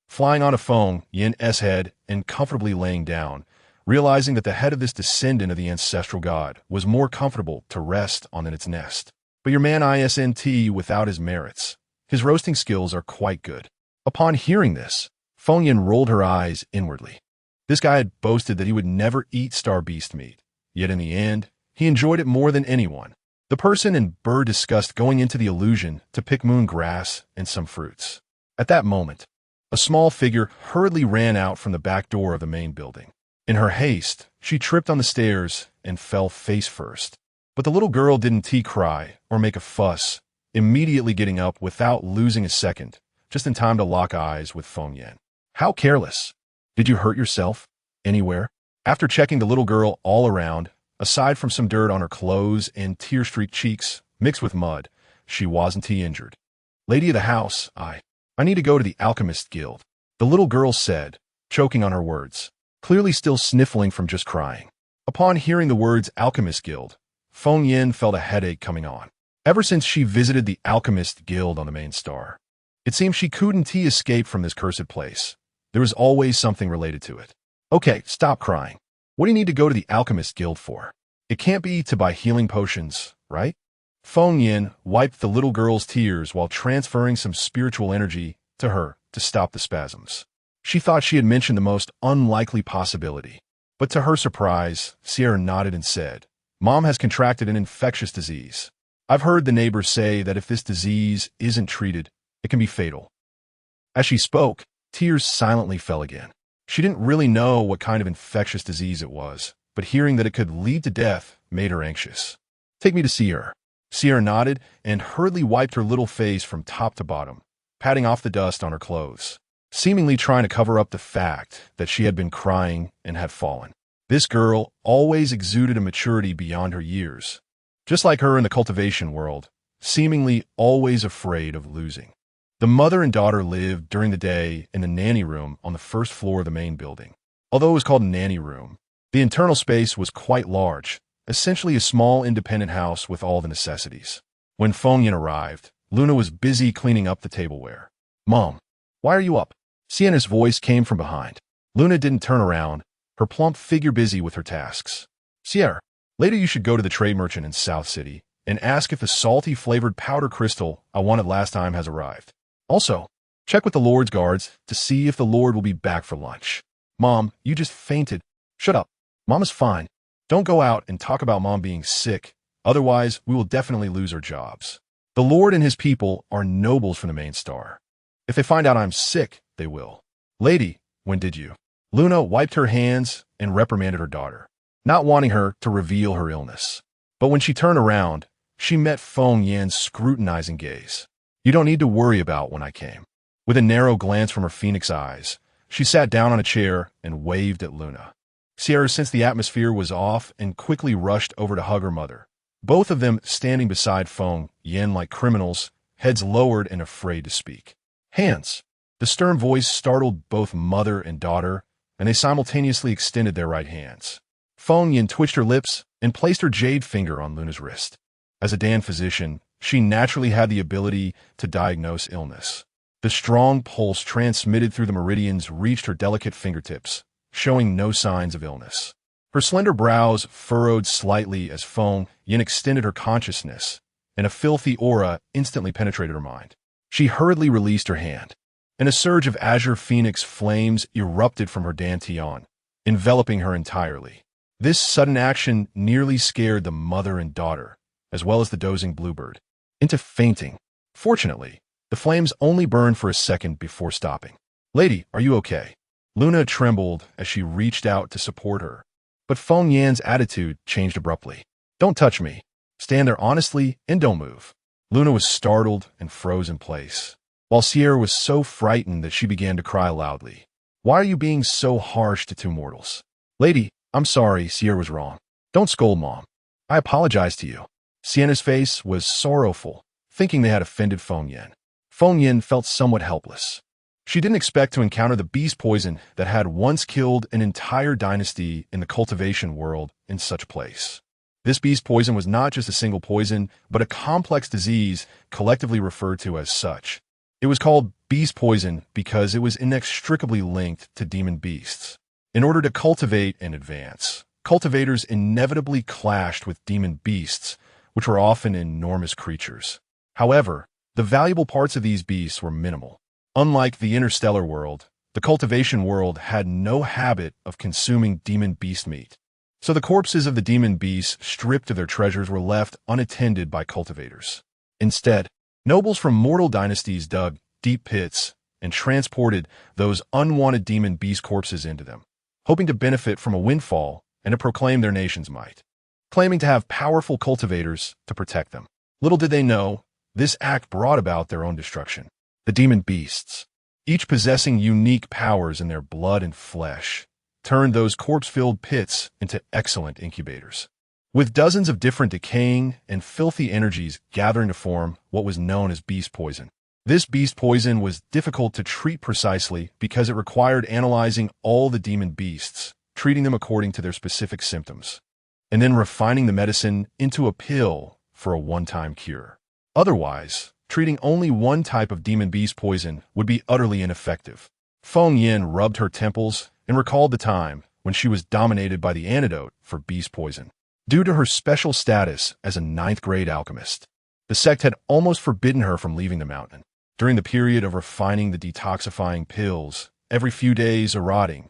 flying on a Feng Yin's head and comfortably laying down, realizing that the head of this descendant of the ancestral god was more comfortable to rest on than its nest. But your man isn't without his merits. His roasting skills are quite good. Upon hearing this, Feng Yin rolled her eyes inwardly. This guy had boasted that he would never eat star beast meat, yet in the end, he enjoyed it more than anyone. The person and bird discussed going into the illusion to pick moon grass and some fruits. At that moment, a small figure hurriedly ran out from the back door of the main building. In her haste, she tripped on the stairs and fell face first. But the little girl didn't cry or make a fuss, immediately getting up without losing a second, just in time to lock eyes with Feng Yin. "How careless! Did you hurt yourself? Anywhere?" After checking the little girl all around, aside from some dirt on her clothes and tear-streaked cheeks mixed with mud, she wasn't injured. "Lady of the house, I need to go to the Alchemist Guild," the little girl said, choking on her words, clearly still sniffling from just crying. Upon hearing the words Alchemist Guild, Feng Yin felt a headache coming on. Ever since she visited the Alchemist Guild on the main star, it seemed she couldn't escape from this cursed place. There was always something related to it. "Okay, stop crying. What do you need to go to the Alchemist Guild for? It can't be to buy healing potions, right?" Feng Yin wiped the little girl's tears while transferring some spiritual energy to her to stop the spasms. She thought she had mentioned the most unlikely possibility, but to her surprise, Sierra nodded and said, "Mom has contracted an infectious disease. I've heard the neighbors say that if this disease isn't treated, it can be fatal." As she spoke, tears silently fell again. She didn't really know what kind of infectious disease it was, but hearing that it could lead to death made her anxious. "Take me to see her." Sierra nodded and hurriedly wiped her little face from top to bottom, patting off the dust on her clothes, seemingly trying to cover up the fact that she had been crying and had fallen. This girl always exuded a maturity beyond her years, just like her in the cultivation world, seemingly always afraid of losing. The mother and daughter lived during the day in the nanny room on the first floor of the main building. Although it was called a nanny room, the internal space was quite large, essentially a small independent house with all the necessities. When Feng Yin arrived, Luna was busy cleaning up the tableware. "Mom, why are you up?" Sienna's voice came from behind. Luna didn't turn around, her plump figure busy with her tasks. "Sierra, later you should go to the trade merchant in South City and ask if the salty flavored powder crystal I wanted last time has arrived. Also, check with the Lord's guards to see if the Lord will be back for lunch." "Mom, you just fainted." "Shut up. Mom is fine. Don't go out and talk about Mom being sick, otherwise we will definitely lose our jobs. The Lord and his people are nobles from the main star. If they find out I'm sick, they will." "Lady, when did you?" Luna wiped her hands and reprimanded her daughter. not wanting her to reveal her illness. But when she turned around, she met Feng Yan's scrutinizing gaze. "You don't need to worry about when I came." With a narrow glance from her phoenix eyes, she sat down on a chair and waved at Luna. Sierra sensed the atmosphere was off and quickly rushed over to hug her mother, both of them standing beside Feng Yan like criminals, heads lowered and afraid to speak. "Hands!" The stern voice startled both mother and daughter, and they simultaneously extended their right hands. Feng Yan twitched her lips and placed her jade finger on Luna's wrist. As a Dan physician, she naturally had the ability to diagnose illness. The strong pulse transmitted through the meridians reached her delicate fingertips, showing no signs of illness. Her slender brows furrowed slightly as Feng Yan extended her consciousness, and a filthy aura instantly penetrated her mind. She hurriedly released her hand, and a surge of azure phoenix flames erupted from her dantian, enveloping her entirely. This sudden action nearly scared the mother and daughter, as well as the dozing bluebird, into fainting. Fortunately, the flames only burned for a second before stopping. "Lady, are you okay?" Luna trembled as she reached out to support her, but Feng Yan's attitude changed abruptly. "Don't touch me. Stand there honestly and don't move." Luna was startled and froze in place, while Sierra was so frightened that she began to cry loudly. "Why are you being so harsh to two mortals?" "Lady, I'm sorry, Sierra was wrong. Don't scold Mom. I apologize to you." Sienna's face was sorrowful, thinking they had offended Feng Yan. Feng Yan felt somewhat helpless. She didn't expect to encounter the beast poison that had once killed an entire dynasty in the cultivation world in such a place. This beast poison was not just a single poison, but a complex disease collectively referred to as such. It was called beast poison because it was inextricably linked to demon beasts. In order to cultivate and advance, cultivators inevitably clashed with demon beasts, which were often enormous creatures. However, the valuable parts of these beasts were minimal. Unlike the interstellar world, the cultivation world had no habit of consuming demon beast meat. So the corpses of the demon beasts, stripped of their treasures, were left unattended by cultivators. Instead, nobles from mortal dynasties dug deep pits and transported those unwanted demon beast corpses into them, hoping to benefit from a windfall and to proclaim their nation's might, claiming to have powerful cultivators to protect them. Little did they know, this act brought about their own destruction. The demon beasts, each possessing unique powers in their blood and flesh, turned those corpse-filled pits into excellent incubators, with dozens of different decaying and filthy energies gathering to form what was known as beast poison. This beast poison was difficult to treat precisely because it required analyzing all the demon beasts, treating them according to their specific symptoms, and then refining the medicine into a pill for a one-time cure. Otherwise, treating only one type of demon beast poison would be utterly ineffective. Feng Yan rubbed her temples and recalled the time when she was dominated by the antidote for beast poison. Due to her special status as a ninth-grade alchemist, the sect had almost forbidden her from leaving the mountain. During the period of refining the detoxifying pills, every few days a rotting,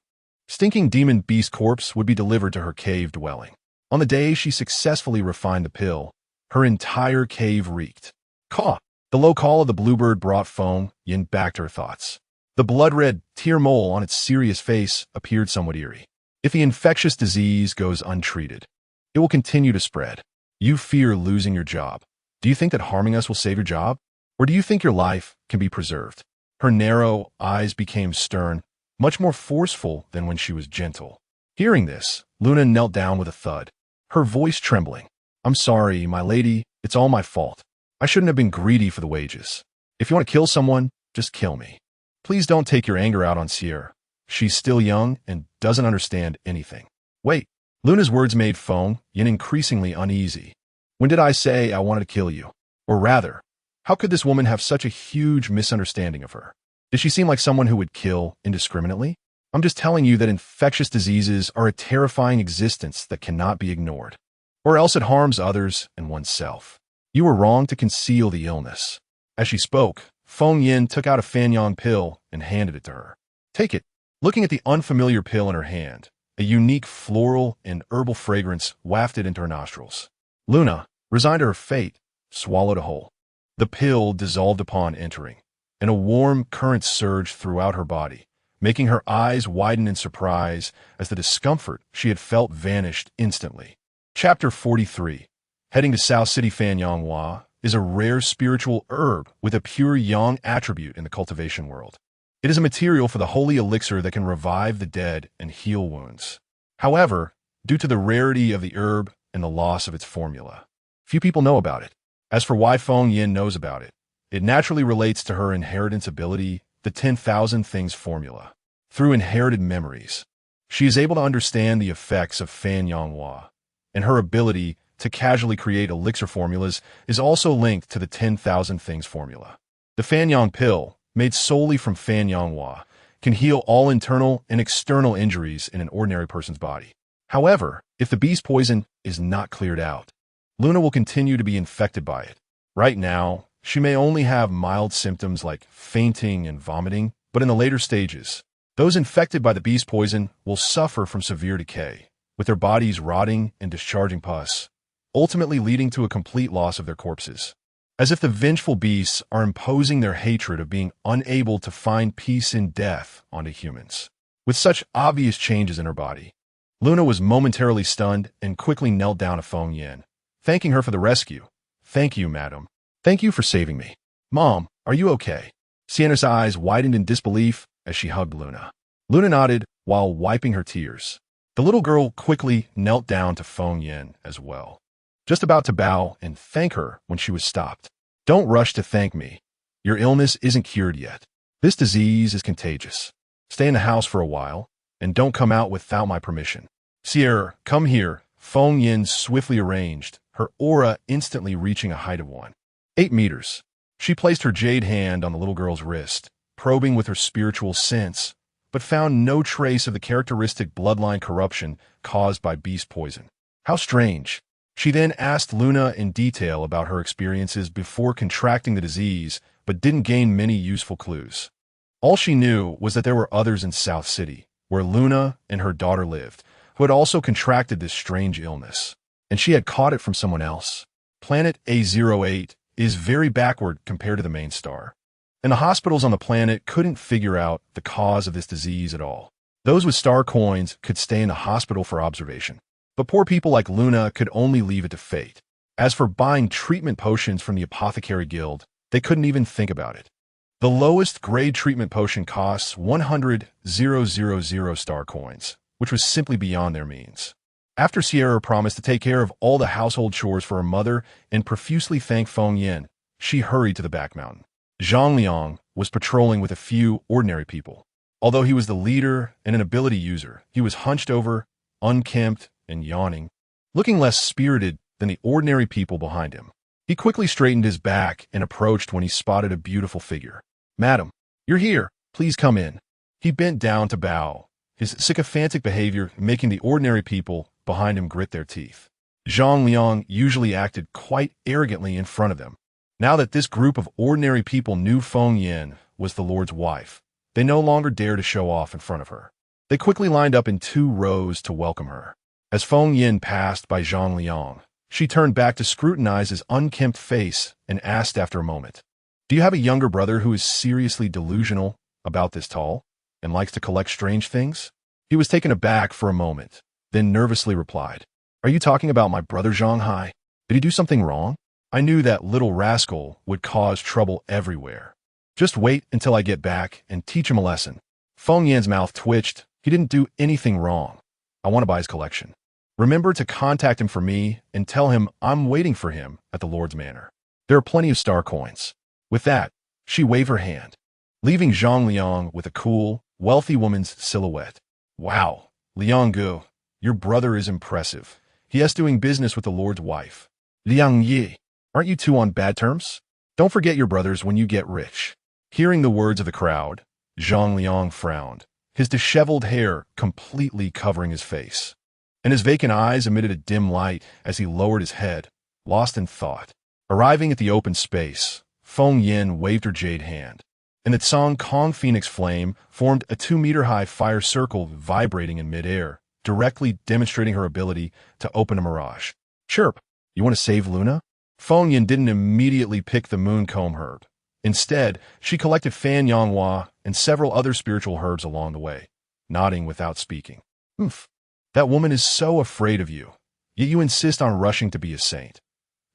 stinking demon beast corpse would be delivered to her cave dwelling. On the day she successfully refined the pill, her entire cave reeked. Caw! The low call of the bluebird brought Feng Yan back to her thoughts. The blood-red tear mole on its serious face appeared somewhat eerie. If the infectious disease goes untreated, it will continue to spread. You fear losing your job. Do you think that harming us will save your job? Or do you think your life can be preserved? Her narrow eyes became stern, much more forceful than when she was gentle. Hearing this, Luna knelt down with a thud, her voice trembling. "I'm sorry, my lady, it's all my fault. I shouldn't have been greedy for the wages. If you want to kill someone, just kill me. Please don't take your anger out on Sierra. She's still young and doesn't understand anything." "Wait." Luna's words made Feng Yan increasingly uneasy. "When did I say I wanted to kill you? Or rather, how could this woman have such a huge misunderstanding of her? Does she seem like someone who would kill indiscriminately? I'm just telling you that infectious diseases are a terrifying existence that cannot be ignored, or else it harms others and oneself. You were wrong to conceal the illness." As she spoke, Feng Yan took out a Fanyang pill and handed it to her. "Take it." Looking at the unfamiliar pill in her hand, a unique floral and herbal fragrance wafted into her nostrils. Luna, resigned to her fate, swallowed a whole. The pill dissolved upon entering, and a warm current surged throughout her body, making her eyes widen in surprise as the discomfort she had felt vanished instantly. Chapter 43. Heading to South City. Fanyonghua is a rare spiritual herb with a pure yang attribute in the cultivation world. It is a material for the holy elixir that can revive the dead and heal wounds. However, due to the rarity of the herb and the loss of its formula, few people know about it. As for why Feng Yin knows about it, it naturally relates to her inheritance ability, the 10,000 Things formula. Through inherited memories, she is able to understand the effects of Fanyonghua, and her ability to casually create elixir formulas is also linked to the 10,000 Things formula. The Fanyong pill, made solely from Fanyonghua, can heal all internal and external injuries in an ordinary person's body. However, if the beast poison is not cleared out, Luna will continue to be infected by it. Right now, she may only have mild symptoms like fainting and vomiting, but in the later stages, those infected by the beast poison will suffer from severe decay, with their bodies rotting and discharging pus, ultimately leading to a complete loss of their corpses. As if the vengeful beasts are imposing their hatred of being unable to find peace in death onto humans. With such obvious changes in her body, Luna was momentarily stunned and quickly knelt down to Feng Yin, thanking her for the rescue. "Thank you, madam. Thank you for saving me. Mom, are you okay?" Sienna's eyes widened in disbelief as she hugged Luna. Luna nodded while wiping her tears. The little girl quickly knelt down to Feng Yin as well, just about to bow and thank her when she was stopped. "Don't rush to thank me. Your illness isn't cured yet. This disease is contagious. Stay in the house for a while, and don't come out without my permission." "Sierra, come here." Feng Yin swiftly arranged, her aura instantly reaching a height of 1.8 meters. She placed her jade hand on the little girl's wrist, probing with her spiritual sense, but found no trace of the characteristic bloodline corruption caused by beast poison. How strange. She then asked Luna in detail about her experiences before contracting the disease, but didn't gain many useful clues. All she knew was that there were others in South City, where Luna and her daughter lived, who had also contracted this strange illness, and she had caught it from someone else. Planet A08 is very backward compared to the main star, and the hospitals on the planet couldn't figure out the cause of this disease at all. Those with star coins could stay in the hospital for observation, but poor people like Luna could only leave it to fate. As for buying treatment potions from the Apothecary Guild, they couldn't even think about it. The lowest grade treatment potion costs 100,000 star coins, which was simply beyond their means. After Sierra promised to take care of all the household chores for her mother and profusely thanked Feng Yin, she hurried to the back mountain. Zhang Liang was patrolling with a few ordinary people. Although he was the leader and an ability user, he was hunched over, unkempt, and yawning, looking less spirited than the ordinary people behind him. He quickly straightened his back and approached when he spotted a beautiful figure. "Madam, you're here. Please come in." He bent down to bow, his sycophantic behavior making the ordinary people behind him grit their teeth. Zhang Liang usually acted quite arrogantly in front of them. Now that this group of ordinary people knew Feng Yin was the Lord's wife, they no longer dared to show off in front of her. They quickly lined up in 2 rows to welcome her. As Feng Yin passed by Zhang Liang, she turned back to scrutinize his unkempt face and asked after a moment, "Do you have a younger brother who is seriously delusional, about this tall, and likes to collect strange things?" He was taken aback for a moment, then nervously replied, "Are you talking about my brother Zhang Hai? Did he do something wrong? I knew that little rascal would cause trouble everywhere. Just wait until I get back and teach him a lesson." Feng Yin's mouth twitched. He didn't do anything wrong. "I want to buy his collection. Remember to contact him for me and tell him I'm waiting for him at the Lord's Manor. There are plenty of star coins." With that, she waved her hand, leaving Zhang Liang with a cool, wealthy woman's silhouette. "Wow, Liang Gu, your brother is impressive. He is doing business with the Lord's wife. Liang Yi, aren't you two on bad terms? Don't forget your brothers when you get rich." Hearing the words of the crowd, Zhang Liang frowned, his disheveled hair completely covering his face, and his vacant eyes emitted a dim light as he lowered his head, lost in thought. Arriving at the open space, Feng Yin waved her jade hand, and the Tsang Kong Phoenix Flame formed a 2-meter-high fire circle vibrating in midair, directly demonstrating her ability to open a mirage. "Chirp, you want to save Luna?" Feng Yin didn't immediately pick the Mooncomb herb. Instead, she collected Fanyonghua and several other spiritual herbs along the way, nodding without speaking. Oof. That woman is so afraid of you, yet you insist on rushing to be a saint.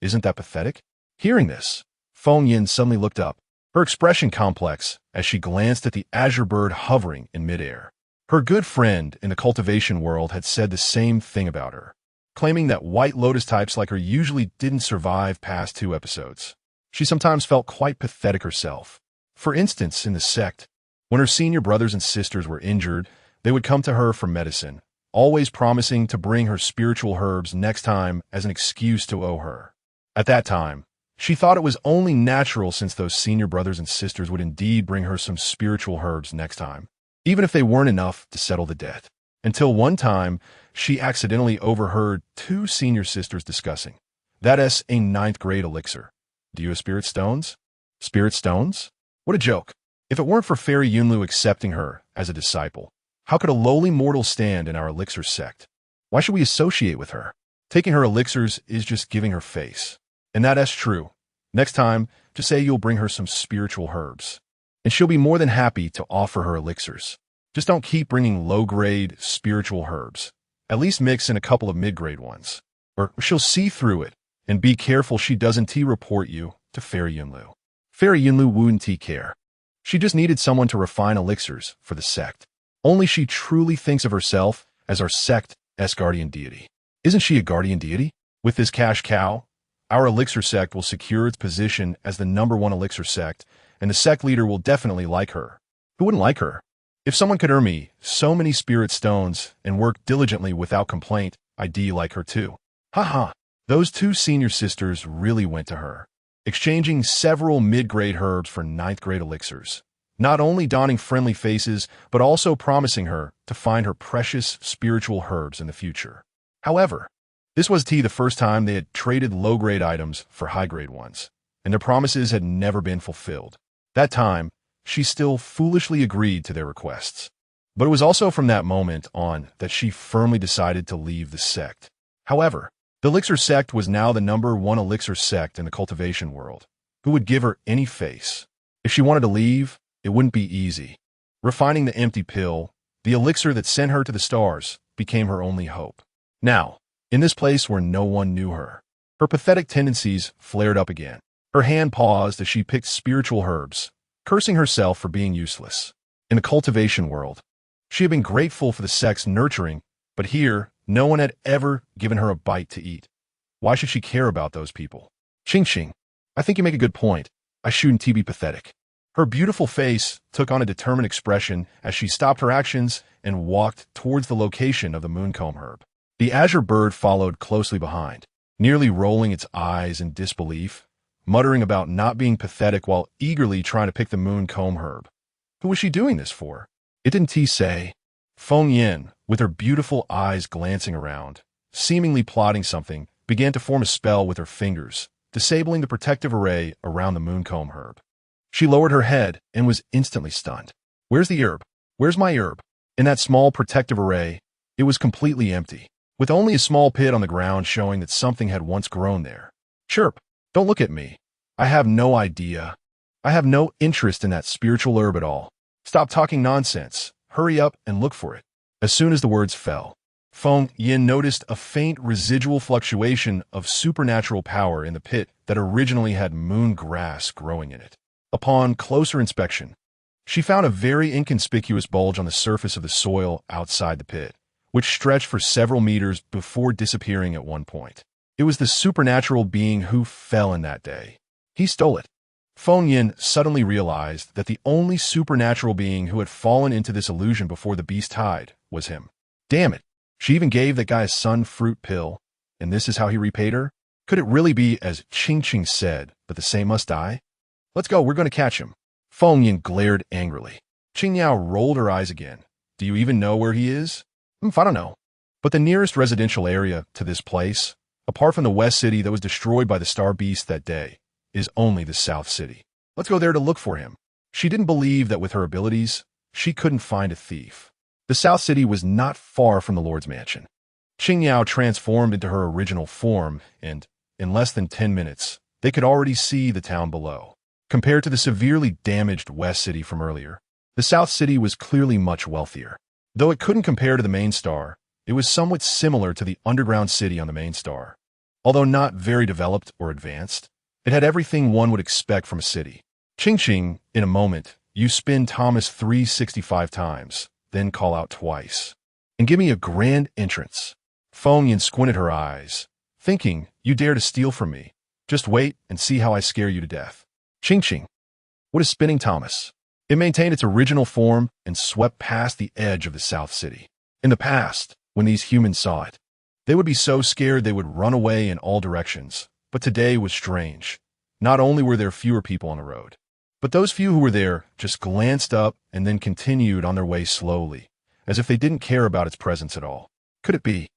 Isn't that pathetic? Hearing this, Feng Yin suddenly looked up, her expression complex as she glanced at the azure bird hovering in midair. Her good friend in the cultivation world had said the same thing about her, claiming that white lotus types like her usually didn't survive past 2 episodes. She sometimes felt quite pathetic herself. For instance, in the sect, when her senior brothers and sisters were injured, they would come to her for medicine, always promising to bring her spiritual herbs next time as an excuse to owe her. At that time, she thought it was only natural since those senior brothers and sisters would indeed bring her some spiritual herbs next time, even if they weren't enough to settle the debt. Until one time, she accidentally overheard 2 senior sisters discussing. That's a 9th grade elixir. Do you have spirit stones? Spirit stones? What a joke. If it weren't for Fairy Yunlu accepting her as a disciple, how could a lowly mortal stand in our elixir sect? Why should we associate with her? Taking her elixirs is just giving her face. And that's true. Next time, just say you'll bring her some spiritual herbs, and she'll be more than happy to offer her elixirs. Just don't keep bringing low-grade spiritual herbs. At least mix in a couple of mid-grade ones, or she'll see through it. And be careful she doesn't report you to Fairy Yunlu. Fairy Yunlu wouldn't care. She just needed someone to refine elixirs for the sect. Only she truly thinks of herself as our sect's guardian deity. Isn't she a guardian deity? With this cash cow, our elixir sect will secure its position as the #1 elixir sect, and the sect leader will definitely like her. Who wouldn't like her? If someone could earn me so many spirit stones and work diligently without complaint, I'd like her too. Haha. Those 2 senior sisters really went to her, exchanging several mid-grade herbs for 9th grade elixirs, not only donning friendly faces, but also promising her to find her precious spiritual herbs in the future. However, this was the first time they had traded low-grade items for high-grade ones, and their promises had never been fulfilled. That time, she still foolishly agreed to their requests. But it was also from that moment on that she firmly decided to leave the sect. However, the elixir sect was now the #1 elixir sect in the cultivation world. Who would give her any face? If she wanted to leave, it wouldn't be easy. Refining the empty pill, the elixir that sent her to the stars, became her only hope. Now, in this place where no one knew her, her pathetic tendencies flared up again. Her hand paused as she picked spiritual herbs, cursing herself for being useless. In the cultivation world, she had been grateful for the sect's nurturing, but here, no one had ever given her a bite to eat. Why should she care about those people? Ching. I think you make a good point. I shouldn't be pathetic. Her beautiful face took on a determined expression as she stopped her actions and walked towards the location of the mooncomb herb. The azure bird followed closely behind, nearly rolling its eyes in disbelief, muttering about not being pathetic while eagerly trying to pick the mooncomb herb. Who was she doing this for? It didn't say. Feng Yin, with her beautiful eyes glancing around, seemingly plotting something, began to form a spell with her fingers, disabling the protective array around the mooncomb herb. She lowered her head and was instantly stunned. Where's the herb? Where's my herb? In that small protective array, it was completely empty, with only a small pit on the ground showing that something had once grown there. Chirp, don't look at me. I have no idea. I have no interest in that spiritual herb at all. Stop talking nonsense. Hurry up and look for it. As soon as the words fell, Feng Yin noticed a faint residual fluctuation of supernatural power in the pit that originally had moon grass growing in it. Upon closer inspection, she found a very inconspicuous bulge on the surface of the soil outside the pit, which stretched for several meters before disappearing at one point. It was the supernatural being who fell in that day. He stole it. Feng Yin suddenly realized that the only supernatural being who had fallen into this illusion before the beast tide was him. Damn it, she even gave that guy a sun fruit pill, and this is how he repaid her? Could it really be as Ching said, that the same must die? Let's go, we're going to catch him. Feng Yin glared angrily. Qing Yao rolled her eyes again. Do you even know where he is? I don't know. But the nearest residential area to this place, apart from the West City that was destroyed by the Star Beast that day, is only the South City. Let's go there to look for him. She didn't believe that with her abilities, she couldn't find a thief. The South City was not far from the Lord's mansion. Qing Yao transformed into her original form, and, in less than 10 minutes, they could already see the town below. Compared to the severely damaged West City from earlier, The South City was clearly much wealthier. Though it couldn't compare to the main star, it was somewhat similar to the underground city on the main star. Although not very developed or advanced, it had everything one would expect from a city. Ching ching, in a moment, you spin Thomas 365 times, then call out twice. And give me a grand entrance. Feng Yin squinted her eyes, thinking, you dare to steal from me. Just wait and see how I scare you to death. Ching ching. What is spinning Thomas? It maintained its original form and swept past the edge of the South City. In the past, when these humans saw it, they would be so scared they would run away in all directions. But today was strange. Not only were there fewer people on the road, but those few who were there just glanced up and then continued on their way slowly, as if they didn't care about its presence at all. Could it be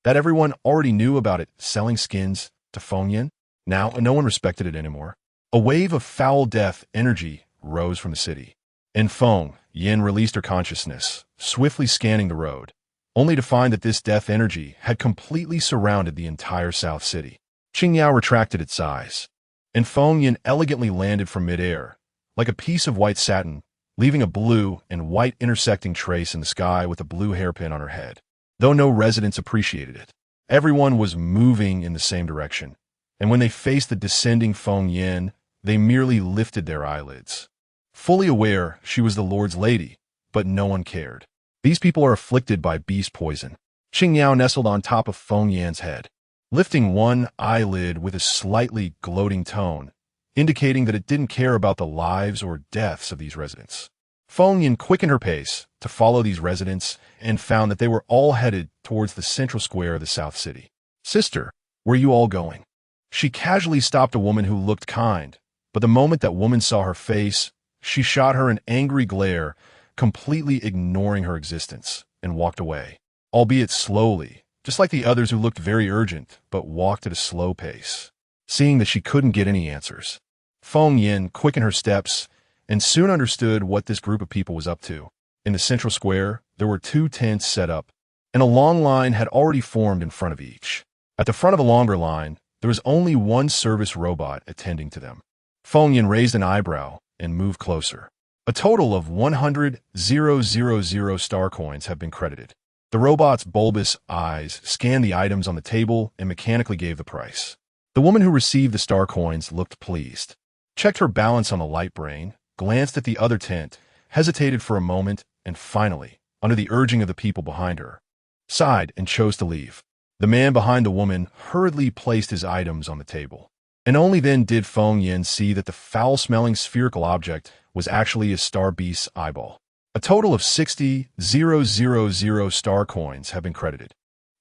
that everyone already knew about it selling skins to Feng Yin? Now, no one respected it anymore. A wave of foul death energy rose from the city, and Feng Yin released her consciousness, swiftly scanning the road, only to find that this death energy had completely surrounded the entire South City. Qingyao retracted its size, and Feng Yin elegantly landed from midair, like a piece of white satin, leaving a blue and white intersecting trace in the sky with a blue hairpin on her head. Though no residents appreciated it, everyone was moving in the same direction, and when they faced the descending Feng Yin, they merely lifted their eyelids. Fully aware she was the Lord's lady, but no one cared. These people are afflicted by beast poison. Qingyao nestled on top of Feng Yan's head, lifting one eyelid with a slightly gloating tone, indicating that it didn't care about the lives or deaths of these residents. Feng Yin quickened her pace to follow these residents and found that they were all headed towards the central square of the South City. Sister, where are you all going? She casually stopped a woman who looked kind, but the moment that woman saw her face, she shot her an angry glare, completely ignoring her existence, and walked away, albeit slowly, just like the others who looked very urgent but walked at a slow pace. Seeing that she couldn't get any answers, Feng Yin quickened her steps and soon understood what this group of people was up to. In the central square, there were 2 tents set up, and a long line had already formed in front of each. At the front of the longer line, there was only one service robot attending to them. Feng Yin raised an eyebrow and moved closer. A total of 100,000 star coins have been credited. The robot's bulbous eyes scanned the items on the table and mechanically gave the price. The woman who received the star coins looked pleased, checked her balance on the light brain, glanced at the other tent, hesitated for a moment, and finally, under the urging of the people behind her, sighed and chose to leave. The man behind the woman hurriedly placed his items on the table. And only then did Feng Yin see that the foul-smelling spherical object was actually a star beast's eyeball. A total of 60,000 star coins have been credited.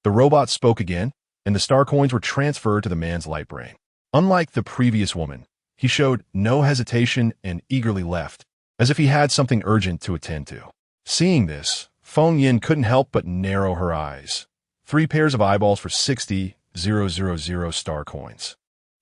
The robot spoke again, and the star coins were transferred to the man's light brain. Unlike the previous woman, he showed no hesitation and eagerly left, as if he had something urgent to attend to. Seeing this, Feng Yin couldn't help but narrow her eyes. 3 pairs of eyeballs for 60,000 star coins,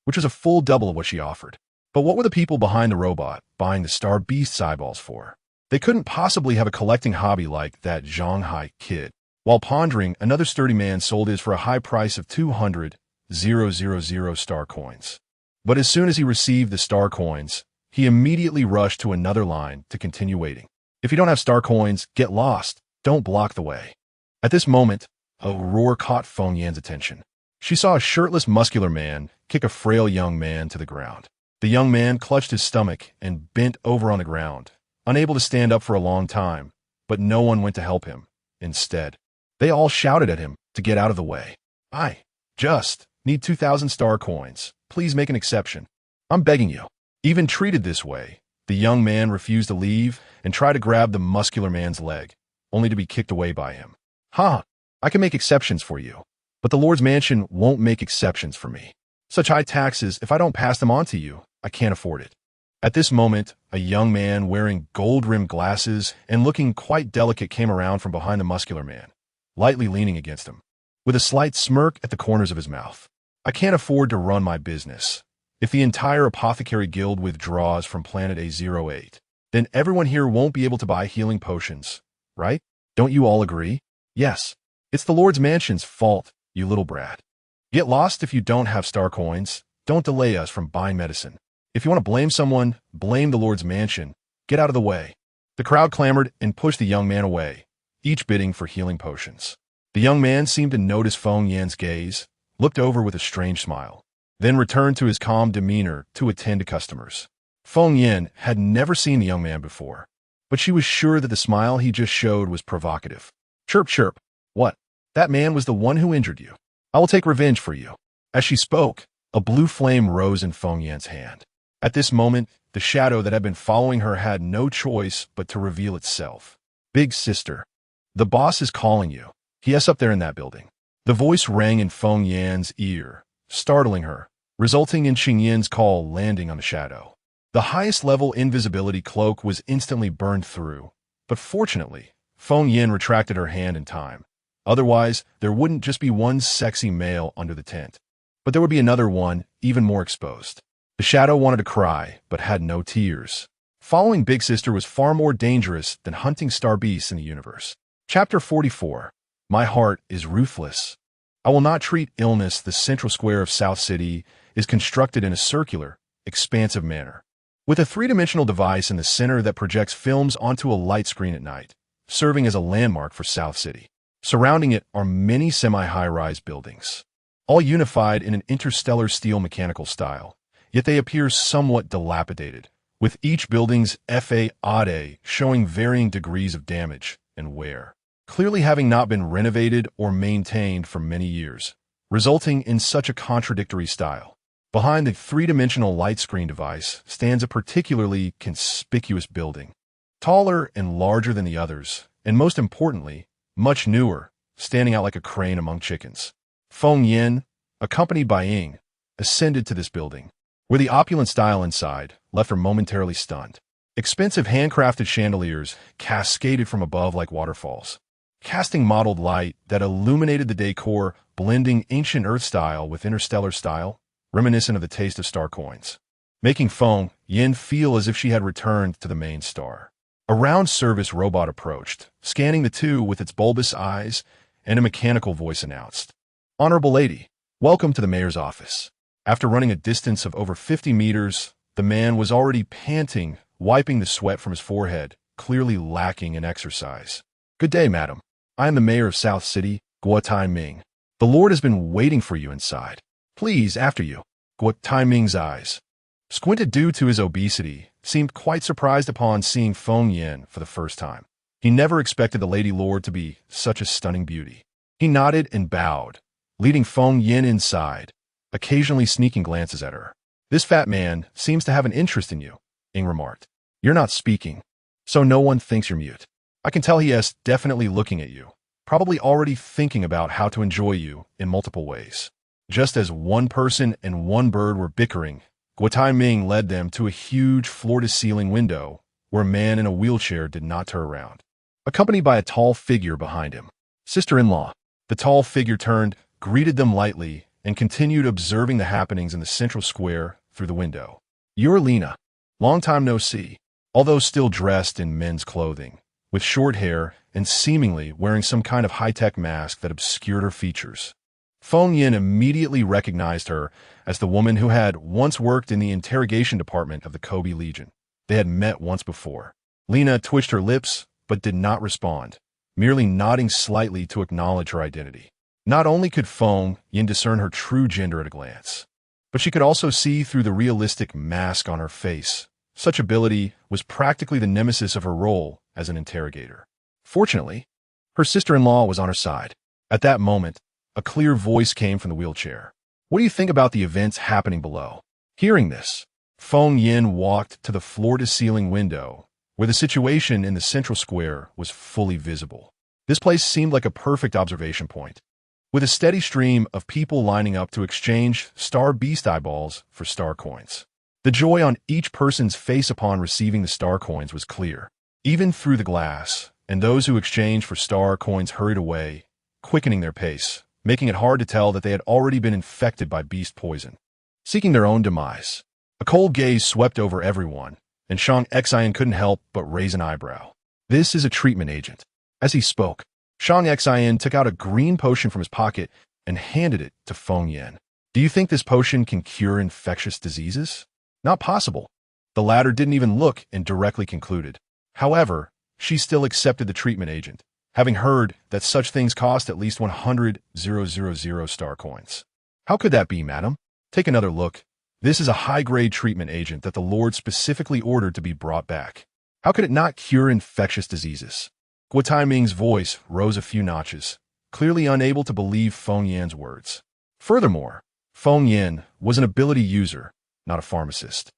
which was a full double of what she offered. But what were the people behind the robot buying the star beast's eyeballs for? They couldn't possibly have a collecting hobby like that Zhanghai kid. While pondering, another sturdy man sold his for a high price of 200,000 star coins. But as soon as he received the star coins, he immediately rushed to another line to continue waiting. If you don't have star coins, get lost. Don't block the way. At this moment, a roar caught Feng Yan's attention. She saw a shirtless, muscular man kick a frail young man to the ground. The young man clutched his stomach and bent over on the ground, unable to stand up for a long time, but no one went to help him. Instead, they all shouted at him to get out of the way. I just need 2,000 star coins. Please make an exception. I'm begging you. Even treated this way, the young man refused to leave and tried to grab the muscular man's leg, only to be kicked away by him. Ha! I can make exceptions for you, but the Lord's mansion won't make exceptions for me. Such high taxes, if I don't pass them on to you, I can't afford it. At this moment, a young man wearing gold-rimmed glasses and looking quite delicate came around from behind the muscular man, lightly leaning against him, with a slight smirk at the corners of his mouth. I can't afford to run my business. If the entire apothecary guild withdraws from planet A08, then everyone here won't be able to buy healing potions, right? Don't you all agree? Yes. It's the Lord's mansion's fault, you little brat. Get lost if you don't have star coins. Don't delay us from buying medicine. If you want to blame someone, blame the Lord's mansion. Get out of the way. The crowd clamored and pushed the young man away, each bidding for healing potions. The young man seemed to notice Feng Yan's gaze, looked over with a strange smile, then returned to his calm demeanor to attend to customers. Feng Yan had never seen the young man before, but she was sure that the smile he just showed was provocative. Chirp, chirp. What? That man was the one who injured you. I will take revenge for you. As she spoke, a blue flame rose in Feng Yan's hand. At this moment, the shadow that had been following her had no choice but to reveal itself. Big sister, the boss is calling you. He is up there in that building. The voice rang in Feng Yan's ear, startling her, resulting in Qing Yin's call landing on the shadow. The highest level invisibility cloak was instantly burned through, but fortunately, Feng Yan retracted her hand in time. Otherwise, there wouldn't just be one sexy male under the tent, but there would be another one, even more exposed. The shadow wanted to cry, but had no tears. Following Big Sister was far more dangerous than hunting star beasts in the universe. Chapter 44. My heart is ruthless. I will not treat illness. The central square of South City is constructed in a circular, expansive manner, with a three-dimensional device in the center that projects films onto a light screen at night, serving as a landmark for South City. Surrounding it are many semi-high-rise buildings, all unified in an interstellar steel mechanical style, yet they appear somewhat dilapidated, with each building's facade showing varying degrees of damage and wear, clearly having not been renovated or maintained for many years, resulting in such a contradictory style. Behind the three-dimensional light screen device stands a particularly conspicuous building, taller and larger than the others, and most importantly, much newer, standing out like a crane among chickens. Feng Yan, accompanied by Ying, ascended to this building, where the opulent style inside left her momentarily stunned. Expensive handcrafted chandeliers cascaded from above like waterfalls, casting mottled light that illuminated the decor, blending ancient Earth style with interstellar style, reminiscent of the taste of star coins, making Feng Yan feel as if she had returned to the main star. A round service robot approached, scanning the two with its bulbous eyes, and a mechanical voice announced, "Honorable lady, welcome to the mayor's office." After running a distance of over 50 meters, the man was already panting, wiping the sweat from his forehead, clearly lacking in exercise. "Good day, madam. I am the mayor of South City, Guo Taiming. The Lord has been waiting for you inside. Please, after you." Guo Taiming's eyes, squinted due to his obesity, seemed quite surprised upon seeing Feng Yan for the first time. He never expected the Lady Lord to be such a stunning beauty. He nodded and bowed, leading Feng Yan inside, occasionally sneaking glances at her. "This fat man seems to have an interest in you," Ying remarked. "You're not speaking, so no one thinks you're mute. I can tell he is definitely looking at you, probably already thinking about how to enjoy you in multiple ways." Just as one person and one bird were bickering, Guo Taiming led them to a huge floor-to-ceiling window where a man in a wheelchair did not turn around, accompanied by a tall figure behind him. "Sister-in-law." The tall figure turned, greeted them lightly, and continued observing the happenings in the central square through the window. "You're Lena. Long time no see." Although still dressed in men's clothing, with short hair and seemingly wearing some kind of high-tech mask that obscured her features, Feng Yan immediately recognized her as the woman who had once worked in the interrogation department of the Kobe Legion. They had met once before. Lena twitched her lips, but did not respond, merely nodding slightly to acknowledge her identity. Not only could Feng Yan discern her true gender at a glance, but she could also see through the realistic mask on her face. Such ability was practically the nemesis of her role as an interrogator. Fortunately, her sister-in-law was on her side. At that moment, a clear voice came from the wheelchair. "What do you think about the events happening below?" Hearing this, Feng Yan walked to the floor-to-ceiling window, where the situation in the central square was fully visible. This place seemed like a perfect observation point, with a steady stream of people lining up to exchange star beast eyeballs for star coins. The joy on each person's face upon receiving the star coins was clear, even through the glass, and those who exchanged for star coins hurried away, quickening their pace, making it hard to tell that they had already been infected by beast poison, seeking their own demise. A cold gaze swept over everyone, and Shang Xian couldn't help but raise an eyebrow. "This is a treatment agent." As he spoke, Shang Xian took out a green potion from his pocket and handed it to Feng Yan. "Do you think this potion can cure infectious diseases?" "Not possible." The latter didn't even look and directly concluded. However, she still accepted the treatment agent, having heard that such things cost at least 100,000 star coins. How could that be, madam? Take another look. This is a high-grade treatment agent that the Lord specifically ordered to be brought back. How could it not cure infectious diseases? Guo Taiming's voice rose a few notches, clearly unable to believe Feng Yan's words. Furthermore, Feng Yan was an ability user, not a pharmacist.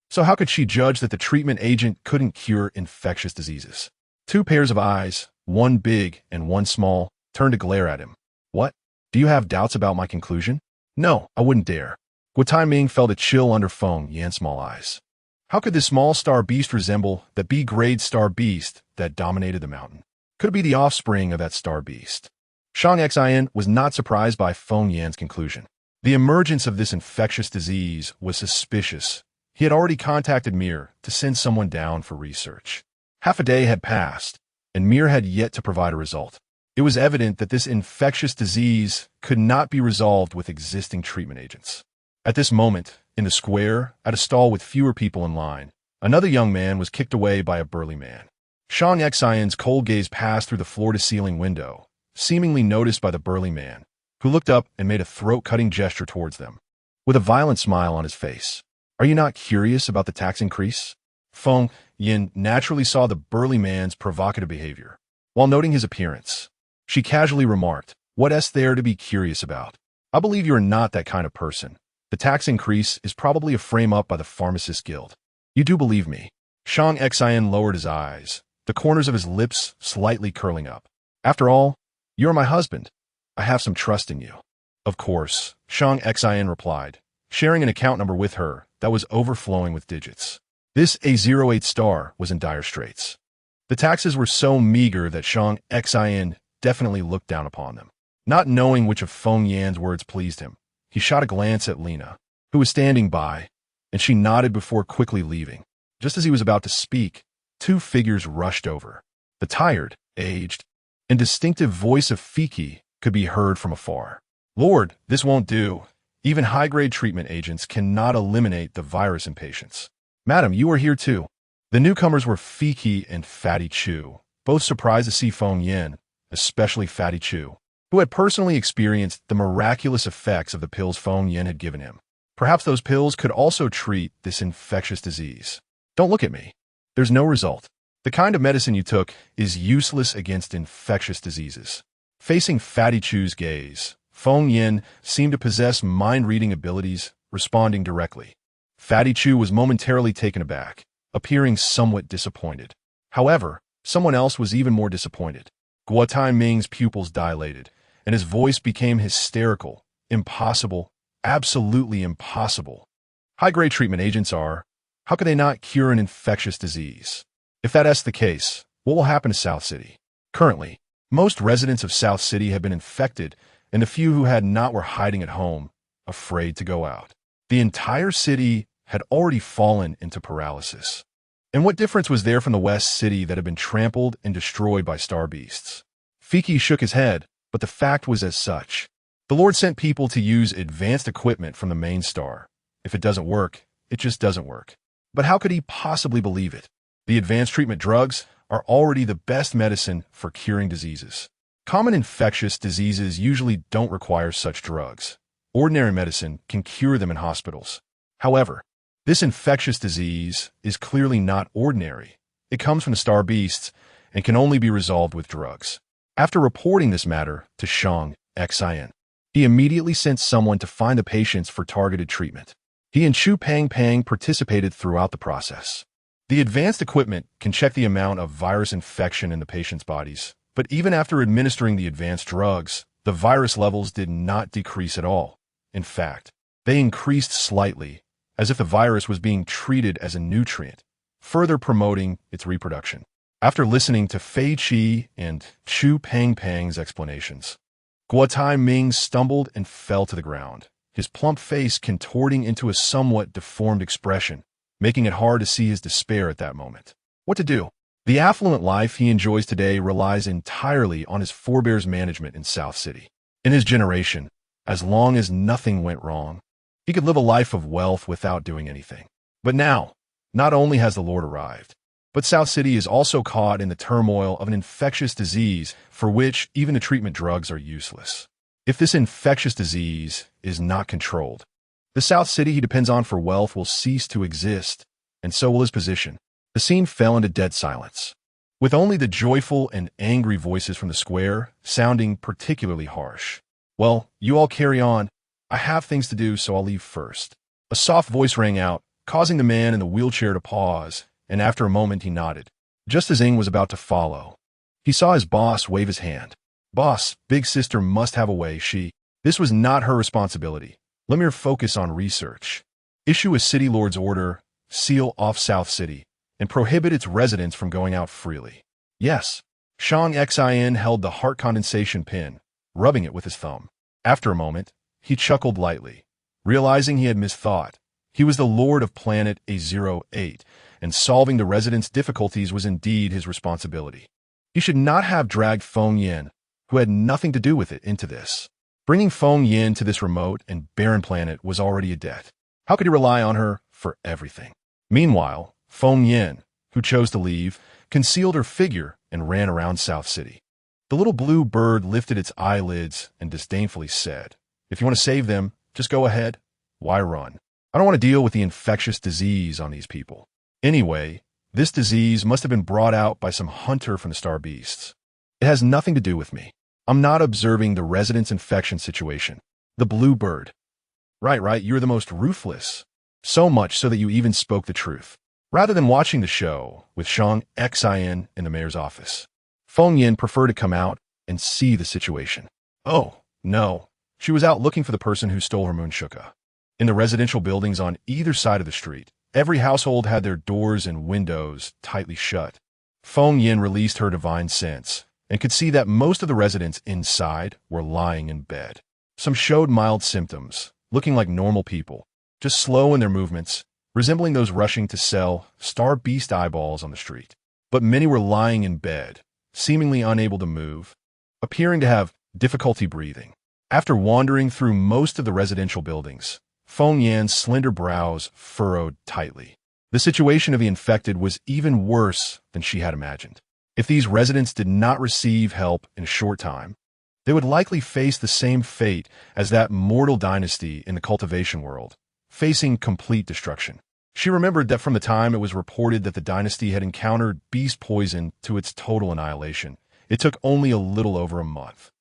So how could she judge that the treatment agent couldn't cure infectious diseases? Two pairs of eyes, one big and one small, turned to glare at him. What? Do you have doubts about my conclusion? No, I wouldn't dare. Guo Taiming felt a chill under Feng Yan's small eyes. How could this small star beast resemble the B-grade star beast that dominated the mountain? Could it be the offspring of that star beast? Shang Xin was not surprised by Feng Yan's conclusion. The emergence of this infectious disease was suspicious. He had already contacted Mir to send someone down for research. Half a day had passed, and Mir had yet to provide a result. It was evident that this infectious disease could not be resolved with existing treatment agents. At this moment, in the square, at a stall with fewer people in line, another young man was kicked away by a burly man. Shang Xian's cold gaze passed through the floor-to-ceiling window, seemingly noticed by the burly man, who looked up and made a throat-cutting gesture towards them, with a violent smile on his face. Are you not curious about the tax increase? Feng Yan naturally saw the burly man's provocative behavior. While noting his appearance, she casually remarked, "What is there to be curious about? I believe you are not that kind of person. The tax increase is probably a frame-up by the Pharmacists Guild. You do believe me?" Shang Xian lowered his eyes, the corners of his lips slightly curling up. "After all, you are my husband. I have some trust in you." "Of course," Shang Xian replied, sharing an account number with her that was overflowing with digits. This A08 star was in dire straits. The taxes were so meager that Shang Xian definitely looked down upon them. Not knowing which of Feng Yan's words pleased him, he shot a glance at Lena, who was standing by, and she nodded before quickly leaving. Just as he was about to speak, two figures rushed over. The tired, aged, and distinctive voice of Fiki could be heard from afar. "Lord, this won't do. Even high-grade treatment agents cannot eliminate the virus in patients. Madam, you are here too." The newcomers were Fiki and Fatty Chu, both surprised to see Feng Yan, especially Fatty Chu, who had personally experienced the miraculous effects of the pills Feng Yan had given him. Perhaps those pills could also treat this infectious disease. "Don't look at me. There's no result. The kind of medicine you took is useless against infectious diseases." Facing Fatty Chu's gaze, Feng Yan seemed to possess mind-reading abilities, responding directly. Fatty Chu was momentarily taken aback, appearing somewhat disappointed. However, someone else was even more disappointed. Guo Taiming's pupils dilated, and his voice became hysterical. "Impossible. Absolutely impossible. High-grade treatment agents are. How could they not cure an infectious disease? If that is the case, what will happen to South City? Currently, most residents of South City have been infected, and the few who had not were hiding at home, afraid to go out. The entire city had already fallen into paralysis. And what difference was there from the West City that had been trampled and destroyed by star beasts?" Fiki shook his head, but the fact was as such. The Lord sent people to use advanced equipment from the main star. If it doesn't work, it just doesn't work. But how could he possibly believe it? The advanced treatment drugs are already the best medicine for curing diseases. Common infectious diseases usually don't require such drugs. Ordinary medicine can cure them in hospitals. However, this infectious disease is clearly not ordinary. It comes from the star beasts and can only be resolved with drugs. After reporting this matter to Shang Xian, he immediately sent someone to find the patients for targeted treatment. He and Chu Pang participated throughout the process. The advanced equipment can check the amount of virus infection in the patient's bodies, but even after administering the advanced drugs, the virus levels did not decrease at all. In fact, they increased slightly, as if the virus was being treated as a nutrient, further promoting its reproduction. After listening to Fei Qi and Chu Pang's explanations, Guo Taiming stumbled and fell to the ground, his plump face contorting into a somewhat deformed expression, making it hard to see his despair at that moment. What to do? The affluent life he enjoys today relies entirely on his forebears' management in South City. In his generation, as long as nothing went wrong, he could live a life of wealth without doing anything. But now, not only has the Lord arrived, But South City is also caught in the turmoil of an infectious disease for which even the treatment drugs are useless. If this infectious disease is not controlled, the South City he depends on for wealth will cease to exist, and so will his position. The scene fell into dead silence, with only the joyful and angry voices from the square sounding particularly harsh. "Well, you all carry on. I have things to do, so I'll leave first." A soft voice rang out, causing the man in the wheelchair to pause, and after a moment he nodded. Just as Ing was about to follow, he saw his boss wave his hand. "Boss, big sister must have a way. This was not her responsibility. Let me focus on research. Issue a city lord's order, seal off South City, and prohibit its residents from going out freely." "Yes." Shang Xin held the heart condensation pin, rubbing it with his thumb. After a moment, he chuckled lightly, realizing he had misthought. He was the lord of planet A08, and solving the residents' difficulties was indeed his responsibility. He should not have dragged Feng Yin, who had nothing to do with it, into this. Bringing Feng Yin to this remote and barren planet was already a debt. How could he rely on her for everything? Meanwhile, Feng Yin, who chose to leave, concealed her figure and ran around South City. The little blue bird lifted its eyelids and disdainfully said, "If you want to save them, just go ahead. Why run? I don't want to deal with the infectious disease on these people. Anyway, this disease must have been brought out by some hunter from the star beasts. It has nothing to do with me. I'm not observing the residents' infection situation." The blue bird. Right, you're the most ruthless. So much so that you even spoke the truth. Rather than watching the show with Shang Xin in the mayor's office, Feng Yin preferred to come out and see the situation. Oh, no. She was out looking for the person who stole her moonshuka. In the residential buildings on either side of the street, every household had their doors and windows tightly shut. Feng Yin released her divine sense and could see that most of the residents inside were lying in bed. Some showed mild symptoms, looking like normal people, just slow in their movements, resembling those rushing to sell star beast eyeballs on the street. But many were lying in bed, seemingly unable to move, appearing to have difficulty breathing. After wandering through most of the residential buildings, Feng Yan's slender brows furrowed tightly. The situation of the infected was even worse than she had imagined. If these residents did not receive help in a short time, they would likely face the same fate as that mortal dynasty in the cultivation world, facing complete destruction. She remembered that from the time it was reported that the dynasty had encountered beast poison to its total annihilation, it took only a little over a month.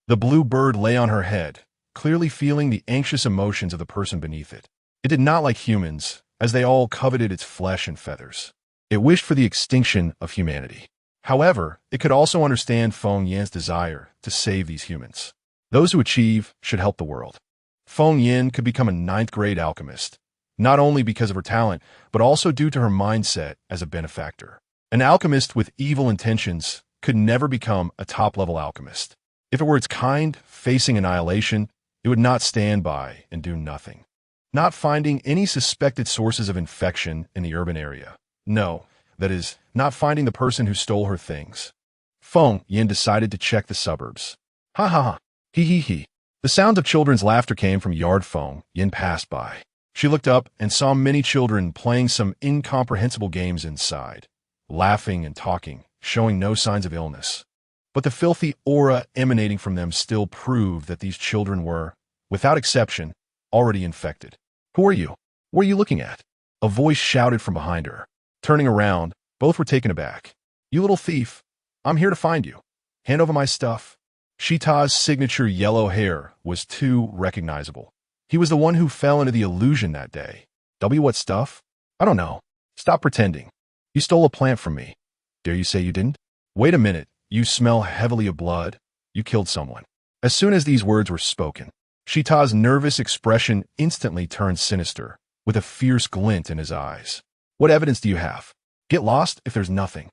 The blue bird lay on her head, clearly feeling the anxious emotions of the person beneath it. It did not like humans, as they all coveted its flesh and feathers. It wished for the extinction of humanity. However, it could also understand Feng Yan's desire to save these humans. Those who achieve should help the world. Feng Yan could become a ninth-grade alchemist, not only because of her talent, but also due to her mindset as a benefactor. An alchemist with evil intentions could never become a top-level alchemist. If it were its kind facing annihilation, it would not stand by and do nothing. Not finding any suspected sources of infection in the urban area. No, that is, not finding the person who stole her things. Feng Yan decided to check the suburbs. Ha ha ha, he. The sound of children's laughter came from yard. Feng Yan passed by. She looked up and saw many children playing some incomprehensible games inside, laughing and talking, showing no signs of illness. But the filthy aura emanating from them still proved that these children were, without exception, already infected. "Who are you? What are you looking at?" A voice shouted from behind her. Turning around, both were taken aback. "You little thief, I'm here to find you. Hand over my stuff." Shita's signature yellow hair was too recognizable. He was the one who fell into the illusion that day. What stuff? I don't know. Stop pretending. You stole a plant from me. Dare you say you didn't? Wait a minute. You smell heavily of blood. You killed someone. As soon as these words were spoken, Shita's nervous expression instantly turned sinister, with a fierce glint in his eyes. "What evidence do you have? Get lost if there's nothing.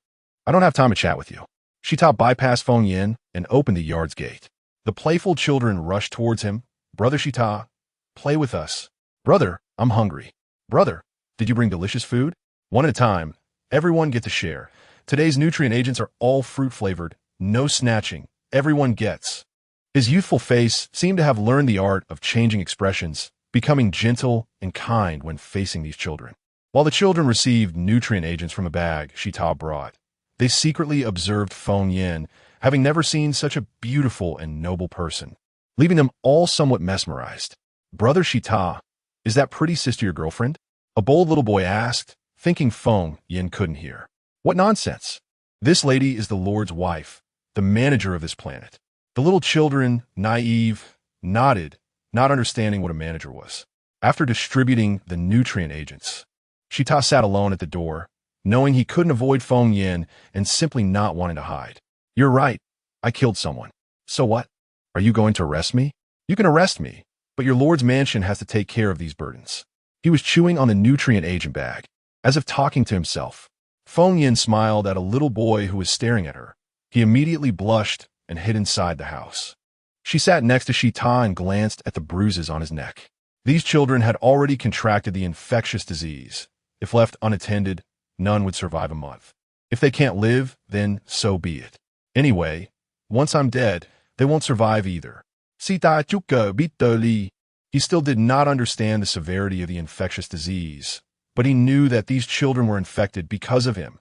I don't have time to chat with you." Shita bypassed Feng Yin and opened the yard's gate. The playful children rushed towards him. "Brother Shita, play with us." "Brother, I'm hungry." "Brother, did you bring delicious food?" "One at a time. Everyone get to share. Today's nutrient agents are all fruit-flavored. No snatching. Everyone gets." His youthful face seemed to have learned the art of changing expressions, becoming gentle and kind when facing these children. While the children received nutrient agents from a bag Shita brought, they secretly observed Feng Yin, having never seen such a beautiful and noble person, leaving them all somewhat mesmerized. "Brother Shita, is that pretty sister your girlfriend?" a bold little boy asked, thinking Feng Yin couldn't hear. "What nonsense! This lady is the Lord's wife, the manager of this planet." The little children, naive, nodded, not understanding what a manager was. After distributing the nutrient agents, Shita sat alone at the door, knowing he couldn't avoid Feng Yin and simply not wanting to hide. "You're right. I killed someone. So what? Are you going to arrest me? You can arrest me, but your Lord's mansion has to take care of these burdens." He was chewing on the nutrient agent bag, as if talking to himself. Feng Yin smiled at a little boy who was staring at her. He immediately blushed and hid inside the house. She sat next to Shita and glanced at the bruises on his neck. These children had already contracted the infectious disease. If left unattended, none would survive a month. If they can't live, then so be it. Anyway, once I'm dead, they won't survive either. Sita chuka bitoli. He still did not understand the severity of the infectious disease, but he knew that these children were infected because of him.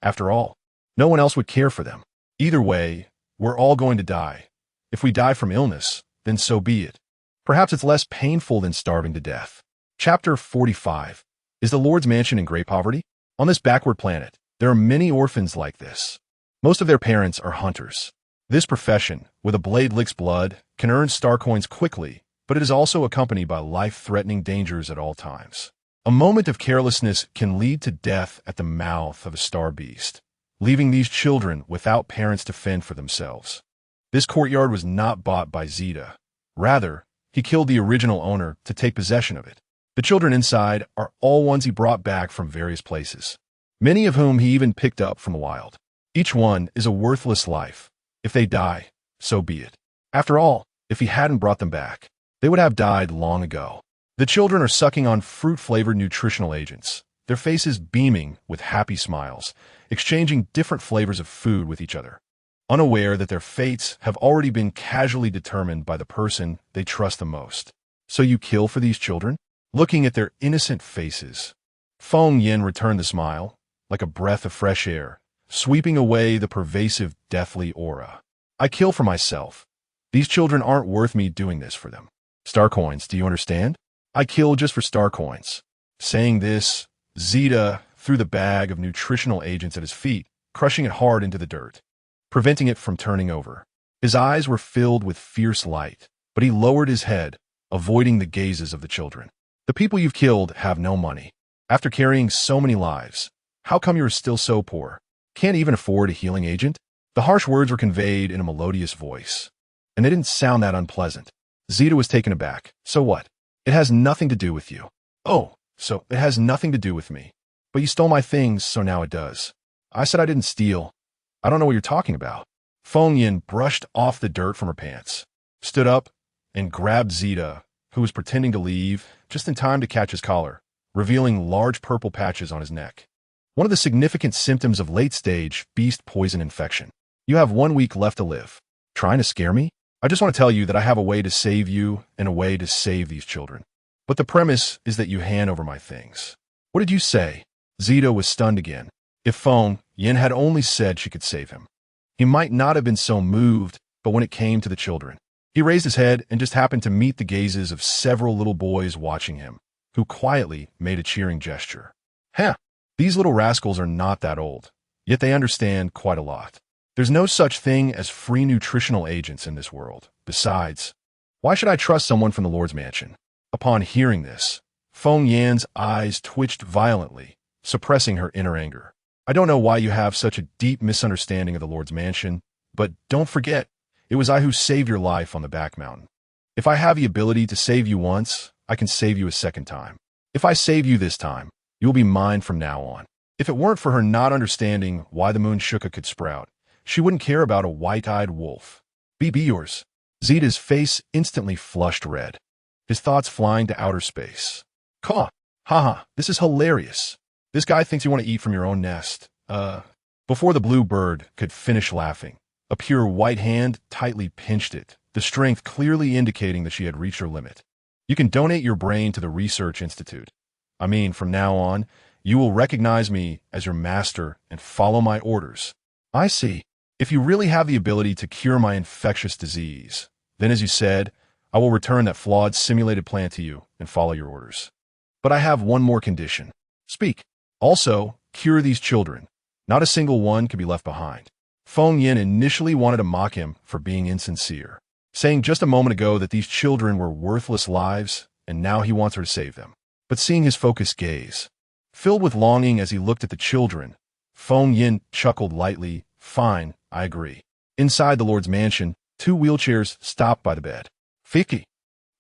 After all, no one else would care for them. Either way, we're all going to die. If we die from illness, then so be it. Perhaps it's less painful than starving to death. Chapter 45. Is the Lord's mansion in great poverty? On this backward planet, there are many orphans like this. Most of their parents are hunters. This profession, with a blade licks blood, can earn star coins quickly, but it is also accompanied by life-threatening dangers at all times. A moment of carelessness can lead to death at the mouth of a star beast, leaving these children without parents to fend for themselves. This courtyard was not bought by Zeta. Rather, he killed the original owner to take possession of it. The children inside are all ones he brought back from various places, many of whom he even picked up from the wild. Each one is a worthless life. If they die, so be it. After all, if he hadn't brought them back, they would have died long ago. The children are sucking on fruit-flavored nutritional agents, their faces beaming with happy smiles, exchanging different flavors of food with each other, unaware that their fates have already been casually determined by the person they trust the most. So you kill for these children? Looking at their innocent faces, Feng Yin returned the smile, like a breath of fresh air, sweeping away the pervasive deathly aura. "I kill for myself. These children aren't worth me doing this for them. Star coins, do you understand? I kill just for star coins." Saying this, Zeta threw the bag of nutritional agents at his feet, crushing it hard into the dirt, preventing it from turning over. His eyes were filled with fierce light, but he lowered his head, avoiding the gazes of the children. "The people you've killed have no money. After carrying so many lives, how come you're still so poor? Can't even afford a healing agent?" The harsh words were conveyed in a melodious voice, and they didn't sound that unpleasant. Zeta was taken aback. "So what? It has nothing to do with you." "Oh, so it has nothing to do with me. But you stole my things, so now it does." "I said I didn't steal. I don't know what you're talking about." Feng Yin brushed off the dirt from her pants, stood up, and grabbed Zeta, who was pretending to leave, just in time to catch his collar, revealing large purple patches on his neck. One of the significant symptoms of late-stage beast poison infection. "You have 1 week left to live. Trying to scare me? I just want to tell you that I have a way to save you and a way to save these children. But the premise is that you hand over my things." "What did you say?" Zeta was stunned again. If Feng Yin had only said she could save him, he might not have been so moved, but when it came to the children, he raised his head and just happened to meet the gazes of several little boys watching him, who quietly made a cheering gesture. "Heh, these little rascals are not that old, yet they understand quite a lot. There's no such thing as free nutritional agents in this world. Besides, why should I trust someone from the Lord's mansion?" Upon hearing this, Feng Yan's eyes twitched violently, suppressing her inner anger. "I don't know why you have such a deep misunderstanding of the Lord's mansion, but don't forget, it was I who saved your life on the back mountain. If I have the ability to save you once, I can save you a second time. If I save you this time, you will be mine from now on." If it weren't for her not understanding why the moon shuka could sprout, she wouldn't care about a white-eyed wolf. Be yours." Zeta's face instantly flushed red, his thoughts flying to outer space. "Caw! Haha, this is hilarious. This guy thinks you want to eat from your own nest. Before the blue bird could finish laughing, a pure white hand tightly pinched it, the strength clearly indicating that she had reached her limit. "You can donate your brain to the research institute. I mean, from now on, You will recognize me as your master and follow my orders. I see. If you really have the ability to cure my infectious disease, then as you said, I will return that flawed simulated plan to you and follow your orders. But I have one more condition. Speak. Also, cure these children. Not a single one could be left behind. Feng Yin initially wanted to mock him for being insincere, saying just a moment ago that these children were worthless lives, and now he wants her to save them. But seeing his focused gaze, filled with longing as he looked at the children, Feng Yin chuckled lightly. Fine, I agree. Inside the Lord's mansion, 2 wheelchairs stopped by the bed. Fiki,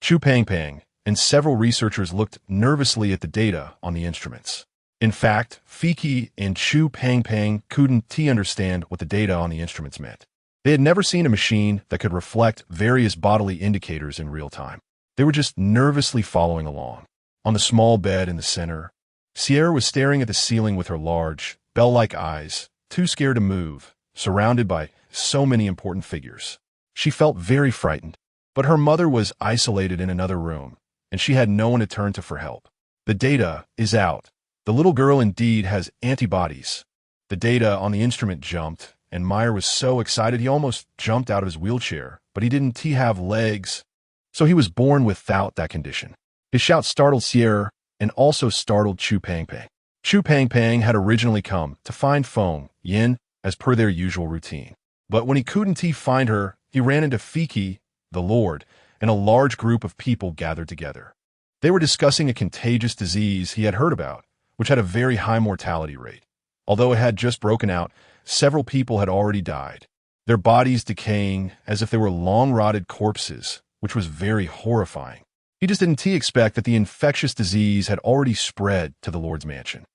Chu Pang Pang, and several researchers looked nervously at the data on the instruments. In fact, Fiki and Chu Pang Pang couldn't understand what the data on the instruments meant. They had never seen a machine that could reflect various bodily indicators in real time. They were just nervously following along. On the small bed in the center, Sierra was staring at the ceiling with her large, bell-like eyes, too scared to move, surrounded by so many important figures. She felt very frightened, but her mother was isolated in another room, and she had no one to turn to for help. The data is out. The little girl indeed has antibodies. The data on the instrument jumped, and Meyer was so excited he almost jumped out of his wheelchair, but he didn't have legs, so he was born without that condition. His shout startled Sierra and also startled Chu Pang Pang. Chu Pang Pang had originally come to find Feng Yin as per their usual routine. But when he couldn't find her, he ran into Fiki, the Lord, and a large group of people gathered together. They were discussing a contagious disease he had heard about, which had a very high mortality rate. Although it had just broken out, several people had already died, their bodies decaying as if they were long-rotted corpses, which was very horrifying. He just didn't expect that the infectious disease had already spread to the Lord's mansion.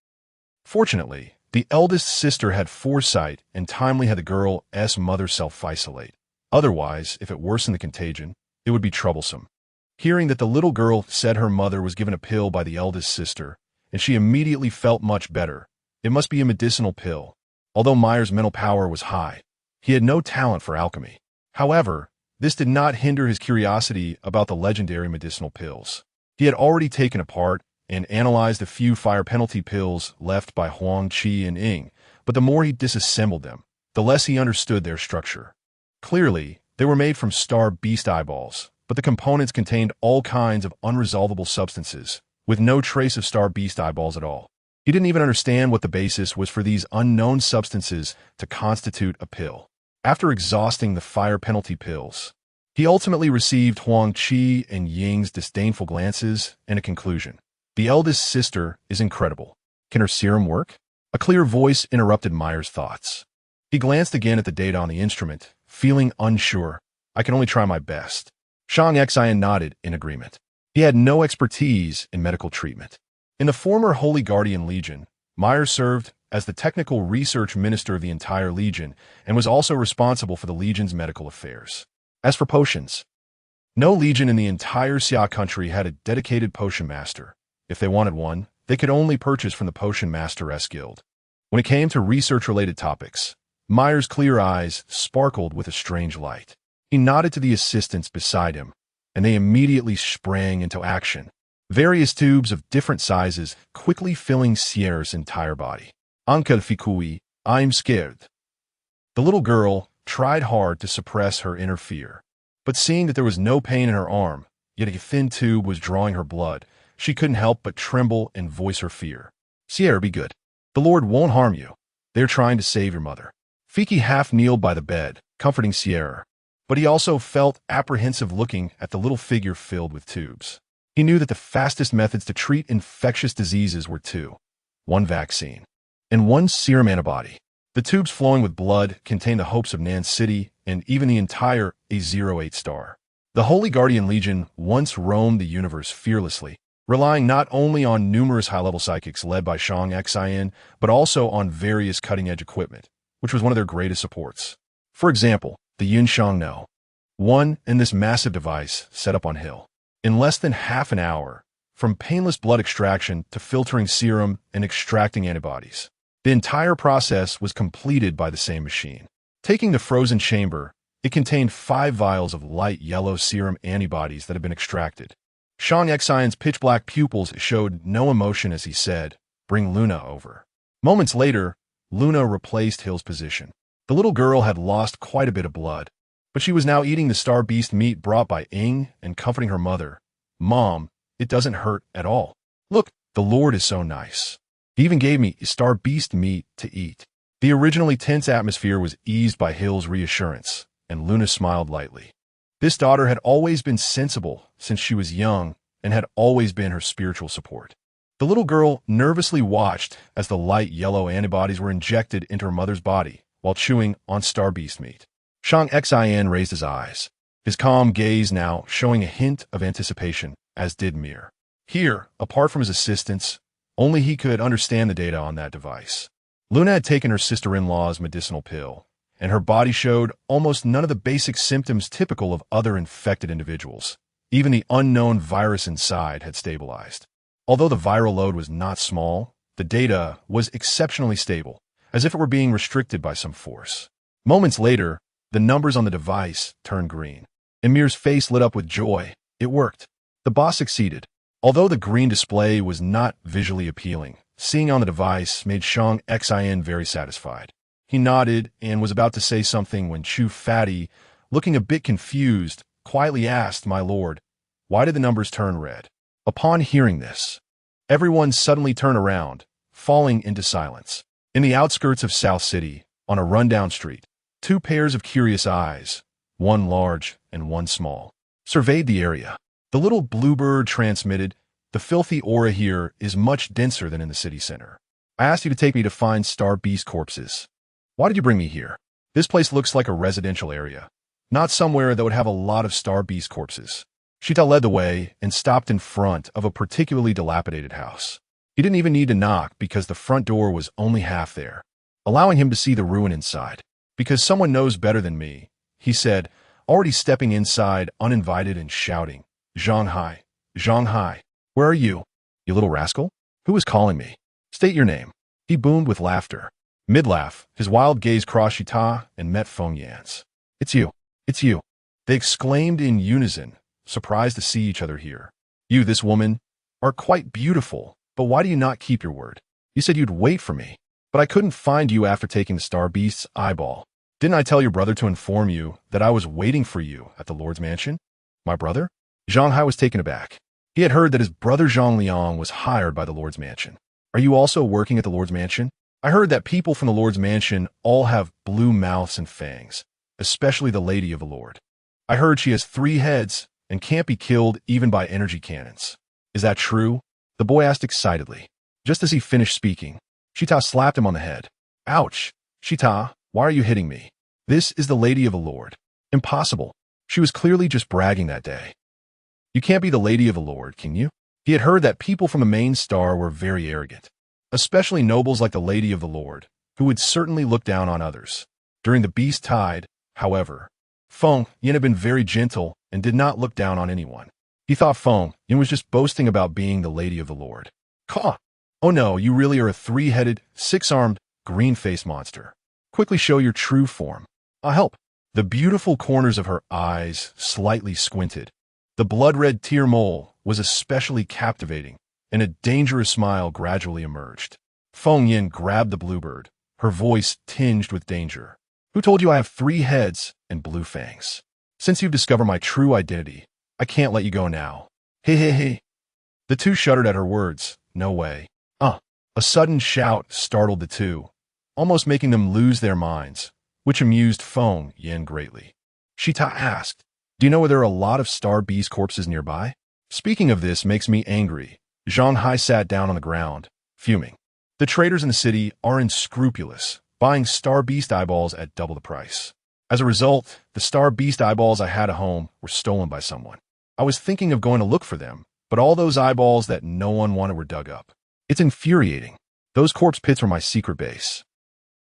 Fortunately, the eldest sister had foresight and timely had the girl's mother self-isolate. Otherwise, if it worsened the contagion, it would be troublesome. Hearing that the little girl said her mother was given a pill by the eldest sister, and she immediately felt much better, it must be a medicinal pill. Although Meyer's mental power was high, he had no talent for alchemy. However, this did not hinder his curiosity about the legendary medicinal pills. He had already taken apart and analyzed a few fire penalty pills left by Huang Qi and Ying, but the more he disassembled them, the less he understood their structure. Clearly, they were made from star beast eyeballs, but the components contained all kinds of unresolvable substances, with no trace of star beast eyeballs at all. He didn't even understand what the basis was for these unknown substances to constitute a pill. After exhausting the fire penalty pills, he ultimately received Huang Qi and Ying's disdainful glances and a conclusion. The eldest sister is incredible. Can her serum work? A clear voice interrupted Meyer's thoughts. He glanced again at the data on the instrument, feeling unsure. I can only try my best. Shang Xian nodded in agreement. He had no expertise in medical treatment. In the former Holy Guardian Legion, Meyer served as the technical research minister of the entire Legion and was also responsible for the Legion's medical affairs. As for potions, no Legion in the entire Xia country had a dedicated potion master. If they wanted one, they could only purchase from the Potion Master Guild. When it came to research-related topics, Meyer's clear eyes sparkled with a strange light. He nodded to the assistants beside him, and they immediately sprang into action. Various tubes of different sizes quickly filling Sierra's entire body. Uncle Fikui, I'm scared. The little girl tried hard to suppress her inner fear, but seeing that there was no pain in her arm, yet a thin tube was drawing her blood, she couldn't help but tremble and voice her fear. Sierra, be good. The Lord won't harm you. They're trying to save your mother. Fiki half kneeled by the bed, comforting Sierra, but he also felt apprehensive looking at the little figure filled with tubes. He knew that the fastest methods to treat infectious diseases were 2. 1 vaccine and 1 serum antibody. The tubes flowing with blood contained the hopes of Nan City and even the entire A08 star. The Holy Guardian Legion once roamed the universe fearlessly, relying not only on numerous high-level psychics led by Shang Xian, but also on various cutting-edge equipment, which was one of their greatest supports. For example, the Yun Shang No. 1 in this massive device set up on Hill. In less than half an hour, from painless blood extraction to filtering serum and extracting antibodies, the entire process was completed by the same machine. Taking the frozen chamber, it contained 5 vials of light yellow serum antibodies that had been extracted. Shang Xian's pitch-black pupils showed no emotion as he said, Bring Luna over. Moments later, Luna replaced Hill's position. The little girl had lost quite a bit of blood, but she was now eating the star beast meat brought by Ing and comforting her mother. Mom, it doesn't hurt at all. Look, the Lord is so nice. He even gave me star beast meat to eat. The originally tense atmosphere was eased by Hill's reassurance, and Luna smiled lightly. This daughter had always been sensible since she was young and had always been her spiritual support. The little girl nervously watched as the light yellow antibodies were injected into her mother's body while chewing on star beast meat. Shang Xin raised his eyes, his calm gaze now showing a hint of anticipation, as did Mir. Here, apart from his assistants, only he could understand the data on that device. Luna had taken her sister-in-law's medicinal pill, and her body showed almost none of the basic symptoms typical of other infected individuals. Even the unknown virus inside had stabilized. Although the viral load was not small, the data was exceptionally stable, as if it were being restricted by some force. Moments later, the numbers on the device turned green. Emir's face lit up with joy. It worked. The boss succeeded. Although the green display was not visually appealing, seeing on the device made Shang Xin very satisfied. He nodded and was about to say something when Chu Fatty, looking a bit confused, quietly asked, "My lord, why did the numbers turn red?" Upon hearing this, everyone suddenly turned around, falling into silence. In the outskirts of South City, on a rundown street, two pairs of curious eyes, one large and one small, surveyed the area. The little bluebird transmitted, "The filthy aura here is much denser than in the city center. I asked you to take me to find star beast corpses. Why did you bring me here? This place looks like a residential area, not somewhere that would have a lot of star beast corpses." Shita led the way and stopped in front of a particularly dilapidated house. He didn't even need to knock because the front door was only half there, allowing him to see the ruin inside. "Because someone knows better than me," he said, already stepping inside uninvited and shouting, "Zhanghai, Zhanghai, where are you? You little rascal? Who is calling me? State your name." He boomed with laughter. Mid-laugh, his wild gaze crossed Shita and met Feng Yan's. It's you. It's you." They exclaimed in unison, surprised to see each other here. "You, this woman, are quite beautiful, but why do you not keep your word? You said you'd wait for me, but I couldn't find you after taking the star beast's eyeball. Didn't I tell your brother to inform you that I was waiting for you at the Lord's mansion?" "My brother?" Zhanghai was taken aback. He had heard that his brother Zhang Liang was hired by the Lord's mansion. "Are you also working at the Lord's mansion? I heard that people from the Lord's mansion all have blue mouths and fangs, especially the Lady of the Lord. I heard she has 3 heads and can't be killed even by energy cannons. Is that true?" The boy asked excitedly. Just as he finished speaking, Shita slapped him on the head. "Ouch! Shita, why are you hitting me? This is the Lady of the Lord. Impossible." She was clearly just bragging that day. "You can't be the Lady of the Lord, can you?" He had heard that people from the main star were very arrogant, especially nobles like the Lady of the Lord, who would certainly look down on others. During the beast tide, however, Feng Yin had been very gentle and did not look down on anyone. He thought Feng Yin was just boasting about being the Lady of the Lord. "Caw! Oh no, you really are a 3-headed, 6-armed, green-faced monster. Quickly show your true form. I'll help." The beautiful corners of her eyes slightly squinted. The blood-red tear mole was especially captivating, and a dangerous smile gradually emerged. Feng Yin grabbed the bluebird, her voice tinged with danger. "Who told you I have 3 heads and blue fangs? Since you've discovered my true identity, I can't let you go now. Hey, hey, hey." The two shuddered at her words. "No way." A sudden shout startled the two, almost making them lose their minds, which amused Feng Yin greatly. Shita asked, "Do you know where there are a lot of star beast corpses nearby?" "Speaking of this makes me angry." Zhanghai sat down on the ground, fuming. "The traders in the city are unscrupulous, buying star beast eyeballs at double the price. As a result, the star beast eyeballs I had at home were stolen by someone. I was thinking of going to look for them, but all those eyeballs that no one wanted were dug up. It's infuriating. Those corpse pits were my secret base."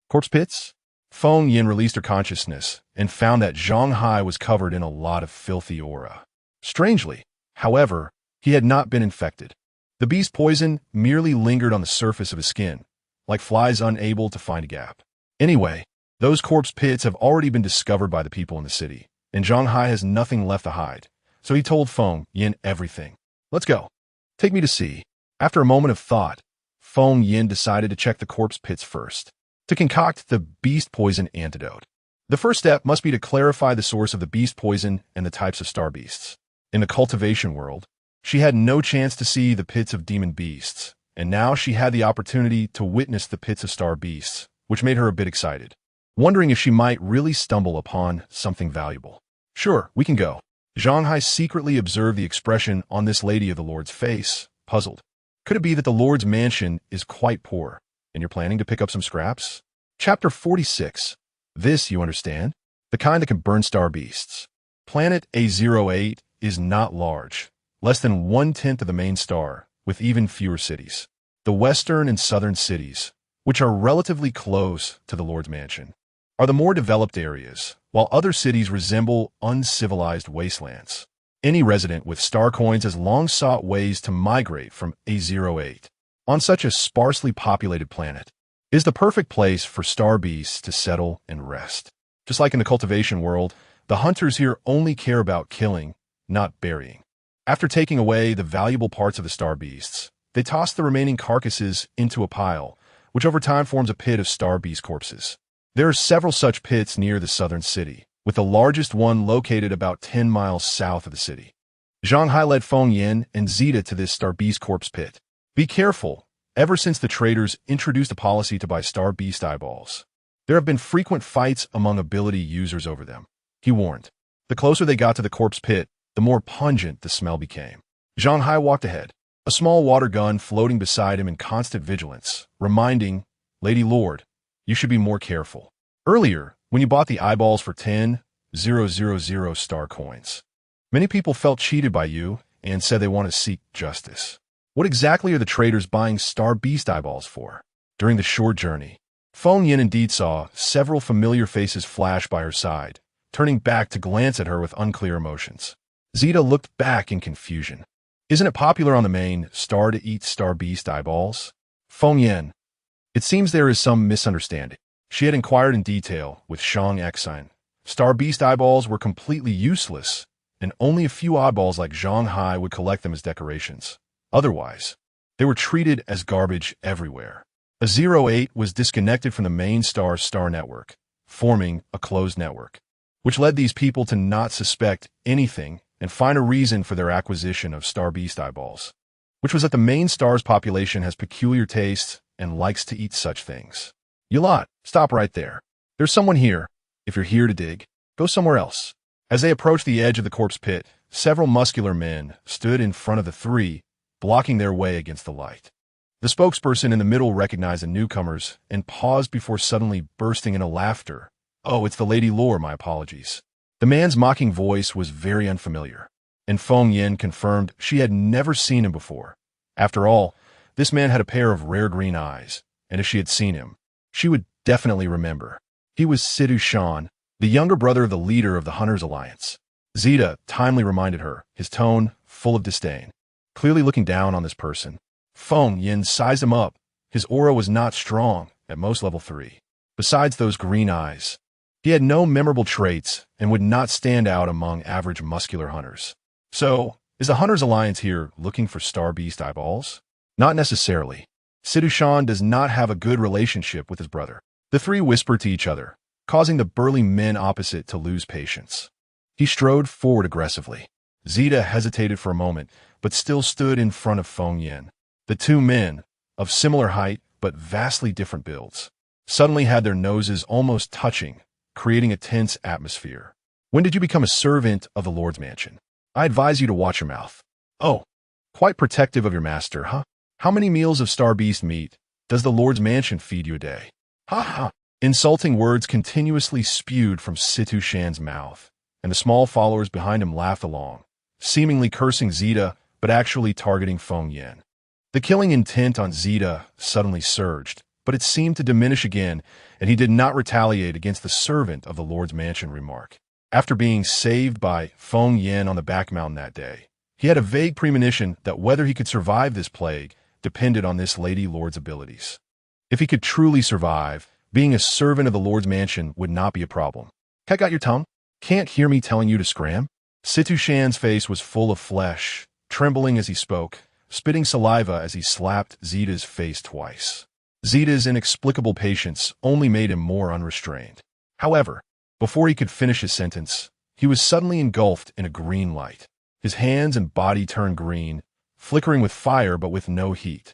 "Corpse pits?" Feng Yin released her consciousness and found that Zhanghai was covered in a lot of filthy aura. Strangely, however, he had not been infected. The beast poison merely lingered on the surface of his skin, like flies unable to find a gap. Anyway, those corpse pits have already been discovered by the people in the city, and Zhanghai has nothing left to hide, so he told Feng Yin everything. "Let's go. Take me to see." After a moment of thought, Feng Yin decided to check the corpse pits first, to concoct the beast poison antidote. The first step must be to clarify the source of the beast poison and the types of star beasts. In the cultivation world, she had no chance to see the pits of demon beasts, and now she had the opportunity to witness the pits of star beasts, which made her a bit excited, wondering if she might really stumble upon something valuable. Sure, we can go. Zhang Hai secretly observed the expression on this lady of the Lord's face, puzzled. Could it be that the Lord's mansion is quite poor, and you're planning to pick up some scraps? Chapter 46. This, you understand, the kind that can burn star beasts. Planet A08 is not large, less than 1/10 of the main star, with even fewer cities. The western and southern cities, which are relatively close to the Lord's mansion, are the more developed areas, while other cities resemble uncivilized wastelands. Any resident with star coins has long sought ways to migrate from A08. On such a sparsely populated planet, is the perfect place for star beasts to settle and rest. Just like in the cultivation world, the hunters here only care about killing, not burying. After taking away the valuable parts of the star beasts, they toss the remaining carcasses into a pile, which over time forms a pit of star beast corpses. There are several such pits near the southern city, with the largest one located about 10 miles south of the city. Zhang Hai led Feng Yin and Zita to this star beast corpse pit. Be careful. Ever since the traders introduced a policy to buy star beast eyeballs, there have been frequent fights among ability users over them, he warned. The closer they got to the corpse pit, the more pungent the smell became. Zhang Hai walked ahead, a small water gun floating beside him in constant vigilance, reminding, Lady Lord, you should be more careful. Earlier, when you bought the eyeballs for 10,000 star coins, many people felt cheated by you and said they want to seek justice. What exactly are the traders buying star beast eyeballs for? During the short journey, Feng Yin indeed saw several familiar faces flash by her side, turning back to glance at her with unclear emotions. Zita looked back in confusion. Isn't it popular on the main star to eat star beast eyeballs? Feng Yin. It seems there is some misunderstanding. She had inquired in detail with Shang Exine. Star beast eyeballs were completely useless, and only a few oddballs like Zhang Hai would collect them as decorations. Otherwise, they were treated as garbage everywhere. A08 was disconnected from the main star network, forming a closed network, which led these people to not suspect anything and find a reason for their acquisition of star beast eyeballs, which was that the main star's population has peculiar tastes and likes to eat such things. You lot, stop right there. There's someone here. If you're here to dig, go somewhere else. As they approached the edge of the corpse pit, several muscular men stood in front of the three, blocking their way against the light. The spokesperson in the middle recognized the newcomers and paused before suddenly bursting into laughter. Oh, it's the Lady Lore, my apologies. The man's mocking voice was very unfamiliar, and Feng Yin confirmed she had never seen him before. After all, this man had a pair of rare green eyes, and if she had seen him, she would definitely remember. He was Sidhu Shan, the younger brother of the leader of the Hunters Alliance. Zita timely reminded her, his tone full of disdain. Clearly looking down on this person, Feng Yin sized him up. His aura was not strong, at most level 3. Besides those green eyes, he had no memorable traits and would not stand out among average muscular hunters. So, is the Hunters Alliance here looking for star beast eyeballs? Not necessarily. Sidhu Shan does not have a good relationship with his brother. The three whispered to each other, causing the burly men opposite to lose patience. He strode forward aggressively. Zita hesitated for a moment, but still stood in front of Feng Yin. The two men, of similar height but vastly different builds, suddenly had their noses almost touching, creating a tense atmosphere. When did you become a servant of the Lord's mansion? I advise you to watch your mouth. Oh, quite protective of your master, huh? How many meals of star beast meat does the Lord's mansion feed you a day? Ha ha! Insulting words continuously spewed from Sidhu Shan's mouth, and the small followers behind him laughed along, seemingly cursing Zita, but actually targeting Feng Yin. The killing intent on Zita suddenly surged, but it seemed to diminish again, and he did not retaliate against the servant of the Lord's mansion remark. After being saved by Feng Yin on the back mountain that day, he had a vague premonition that whether he could survive this plague depended on this Lady Lord's abilities. If he could truly survive, being a servant of the Lord's mansion would not be a problem. Cut out your tongue? Can't hear me telling you to scram? Sidhu Shan's face was full of flesh, trembling as he spoke, spitting saliva as he slapped Zeta's face twice. Zeta's inexplicable patience only made him more unrestrained. However, before he could finish his sentence, he was suddenly engulfed in a green light. His hands and body turned green, flickering with fire but with no heat.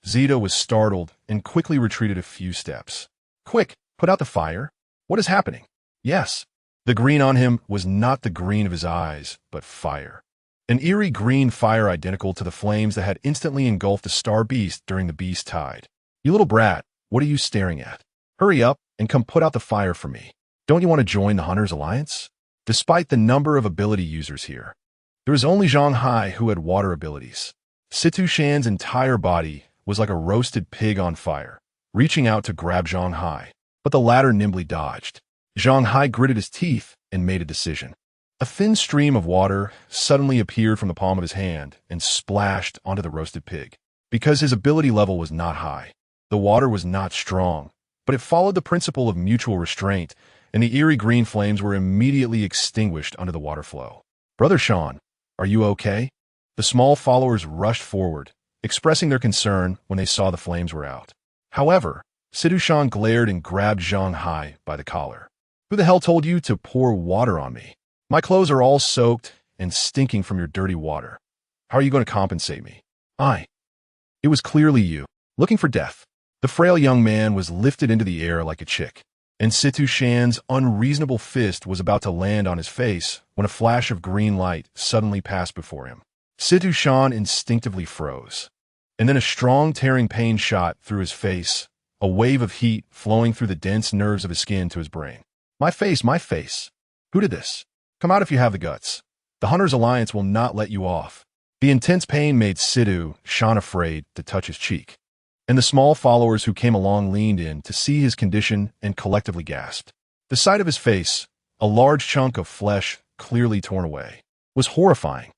Zeta was startled and quickly retreated a few steps. "Quick, put out the fire. What is happening?" "Yes." The green on him was not the green of his eyes, but fire. An eerie green fire identical to the flames that had instantly engulfed the star beast during the beast tide. "You little brat, what are you staring at? Hurry up and come put out the fire for me. Don't you want to join the Hunters Alliance?" Despite the number of ability users here, there was only Zhang Hai who had water abilities. Situ Shan's entire body was like a roasted pig on fire, reaching out to grab Zhang Hai, but the latter nimbly dodged. Zhang Hai gritted his teeth and made a decision. A thin stream of water suddenly appeared from the palm of his hand and splashed onto the roasted pig. Because his ability level was not high, the water was not strong, but it followed the principle of mutual restraint, and the eerie green flames were immediately extinguished under the water flow. "Brother Sean, are you okay?" The small followers rushed forward, expressing their concern when they saw the flames were out. However, Situ Shan glared and grabbed Zhang Hai by the collar. "Who the hell told you to pour water on me? My clothes are all soaked and stinking from your dirty water. How are you going to compensate me?" It was clearly you, looking for death." The frail young man was lifted into the air like a chick, and Situ Shan's unreasonable fist was about to land on his face when a flash of green light suddenly passed before him. Situ Shan instinctively froze, and then a strong tearing pain shot through his face, a wave of heat flowing through the dense nerves of his skin to his brain. My face. Who did this? Come out if you have the guts. The Hunters Alliance will not let you off." The intense pain made Situ Shan afraid to touch his cheek, and the small followers who came along leaned in to see his condition and collectively gasped. The sight of his face, a large chunk of flesh clearly torn away, was horrifying.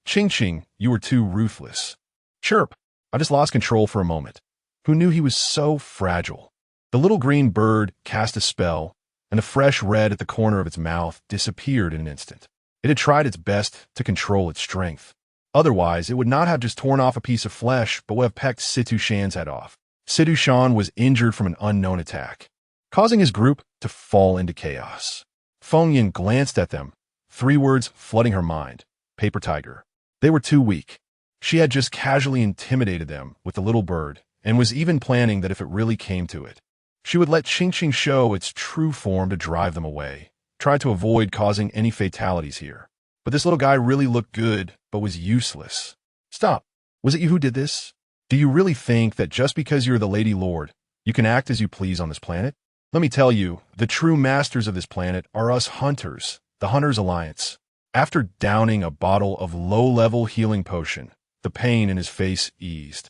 Ching, you were too ruthless." "Chirp, I just lost control for a moment." Who knew he was so fragile? The little green bird cast a spell, and the fresh red at the corner of its mouth disappeared in an instant. It had tried its best to control its strength. Otherwise, it would not have just torn off a piece of flesh, but would have pecked Situ Shan's head off. Situ Shan was injured from an unknown attack, causing his group to fall into chaos. Feng Yin glanced at them, 3 words flooding her mind. Paper tiger. They were too weak. She had just casually intimidated them with the little bird, and was even planning that if it really came to it, she would let Qingqing show its true form to drive them away, try to avoid causing any fatalities here. But this little guy really looked good, but was useless. "Stop. Was it you who did this? Do you really think that just because you're the Lady Lord, you can act as you please on this planet? Let me tell you, the true masters of this planet are us hunters, the Hunters Alliance." After downing a bottle of low-level healing potion, the pain in his face eased,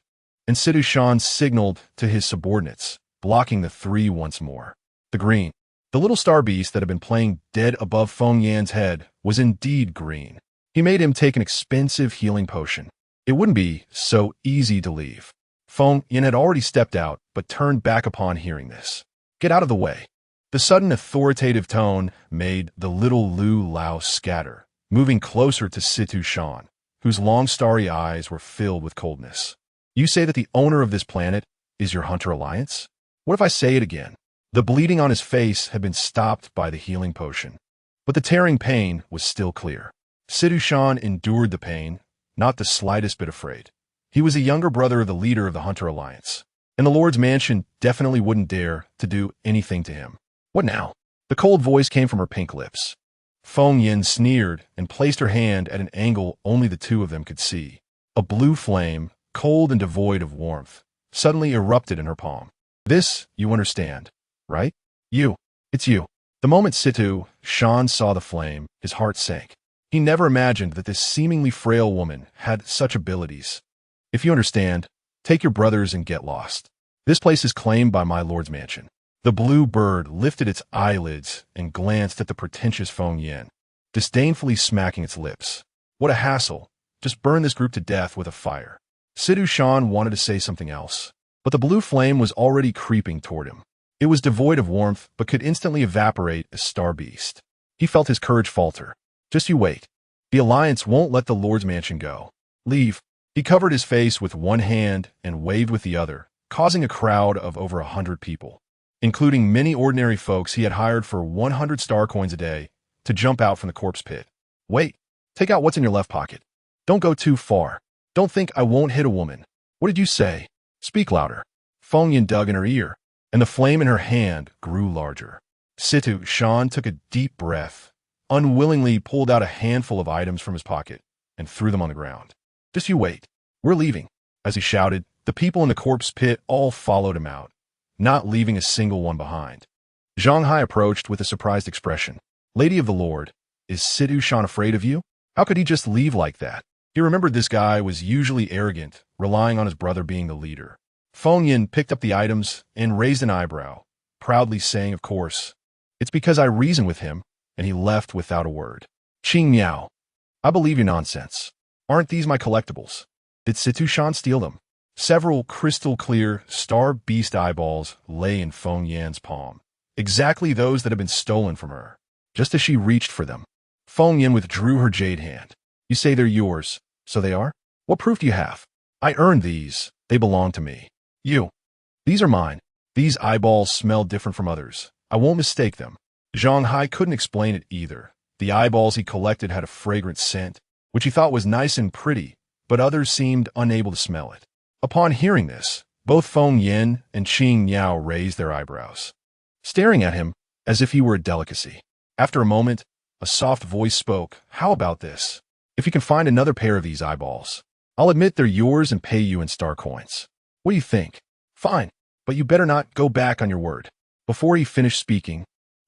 and Situ Shan signaled to his subordinates, blocking the 3 once more. The green. The little star beast that had been playing dead above Feng Yan's head was indeed green. He made him take an expensive healing potion. It wouldn't be so easy to leave. Feng Yan had already stepped out, but turned back upon hearing this. "Get out of the way." The sudden authoritative tone made the little Lu Lao scatter, moving closer to Situ Shan, whose long starry eyes were filled with coldness. "You say that the owner of this planet is your Hunter Alliance? What if I say it again?" The bleeding on his face had been stopped by the healing potion, but the tearing pain was still clear. Situ Shan endured the pain, not the slightest bit afraid. He was a younger brother of the leader of the Hunter Alliance, and the Lord's mansion definitely wouldn't dare to do anything to him. "What now?" The cold voice came from her pink lips. Feng Yin sneered and placed her hand at an angle only the 2 of them could see. A blue flame, cold and devoid of warmth, suddenly erupted in her palm. "This, you understand, right? It's you." The moment Situ Shan saw the flame, his heart sank. He never imagined that this seemingly frail woman had such abilities. "If you understand, take your brothers and get lost. This place is claimed by my lord's mansion." The blue bird lifted its eyelids and glanced at the pretentious Feng Yin, disdainfully smacking its lips. "What a hassle. Just burn this group to death with a fire." Situ Shan wanted to say something else, but the blue flame was already creeping toward him. It was devoid of warmth, but could instantly evaporate a star beast. He felt his courage falter. "Just you wait. The Alliance won't let the Lord's mansion go. Leave." He covered his face with one hand and waved with the other, causing a crowd of over 100 people, including many ordinary folks he had hired for 100 star coins a day, to jump out from the corpse pit. Wait, take out what's in your left pocket. Don't go too far. Don't think I won't hit a woman. What did you say? Speak louder. Feng Yin dug in her ear, and the flame in her hand grew larger. Situ Shan took a deep breath, unwillingly pulled out a handful of items from his pocket, and threw them on the ground. Just you wait. We're leaving. As he shouted, the people in the corpse pit all followed him out, not leaving a single one behind. Zhang Hai approached with a surprised expression. Lady of the Lord, is Situ Shan afraid of you? How could he just leave like that? He remembered this guy was usually arrogant, relying on his brother being the leader. Feng Yin picked up the items and raised an eyebrow, proudly saying, of course. It's because I reasoned with him, and he left without a word. Qing Miao, I believe your nonsense. Aren't these my collectibles? Did Situ Shan steal them? Several crystal-clear star beast eyeballs lay in Feng Yan's palm, exactly those that had been stolen from her. Just as she reached for them, Feng Yan withdrew her jade hand. You say they're yours, so they are? What proof do you have? I earned these. They belong to me. You. These are mine. These eyeballs smell different from others. I won't mistake them. Zhang Hai couldn't explain it either. The eyeballs he collected had a fragrant scent, which he thought was nice and pretty, but others seemed unable to smell it. Upon hearing this, both Feng Yin and Qing Miao raised their eyebrows, staring at him as if he were a delicacy. After a moment, a soft voice spoke. How about this? If you can find another pair of these eyeballs, I'll admit they're yours and pay you in star coins. What do you think? Fine, but you better not go back on your word. Before he finished speaking,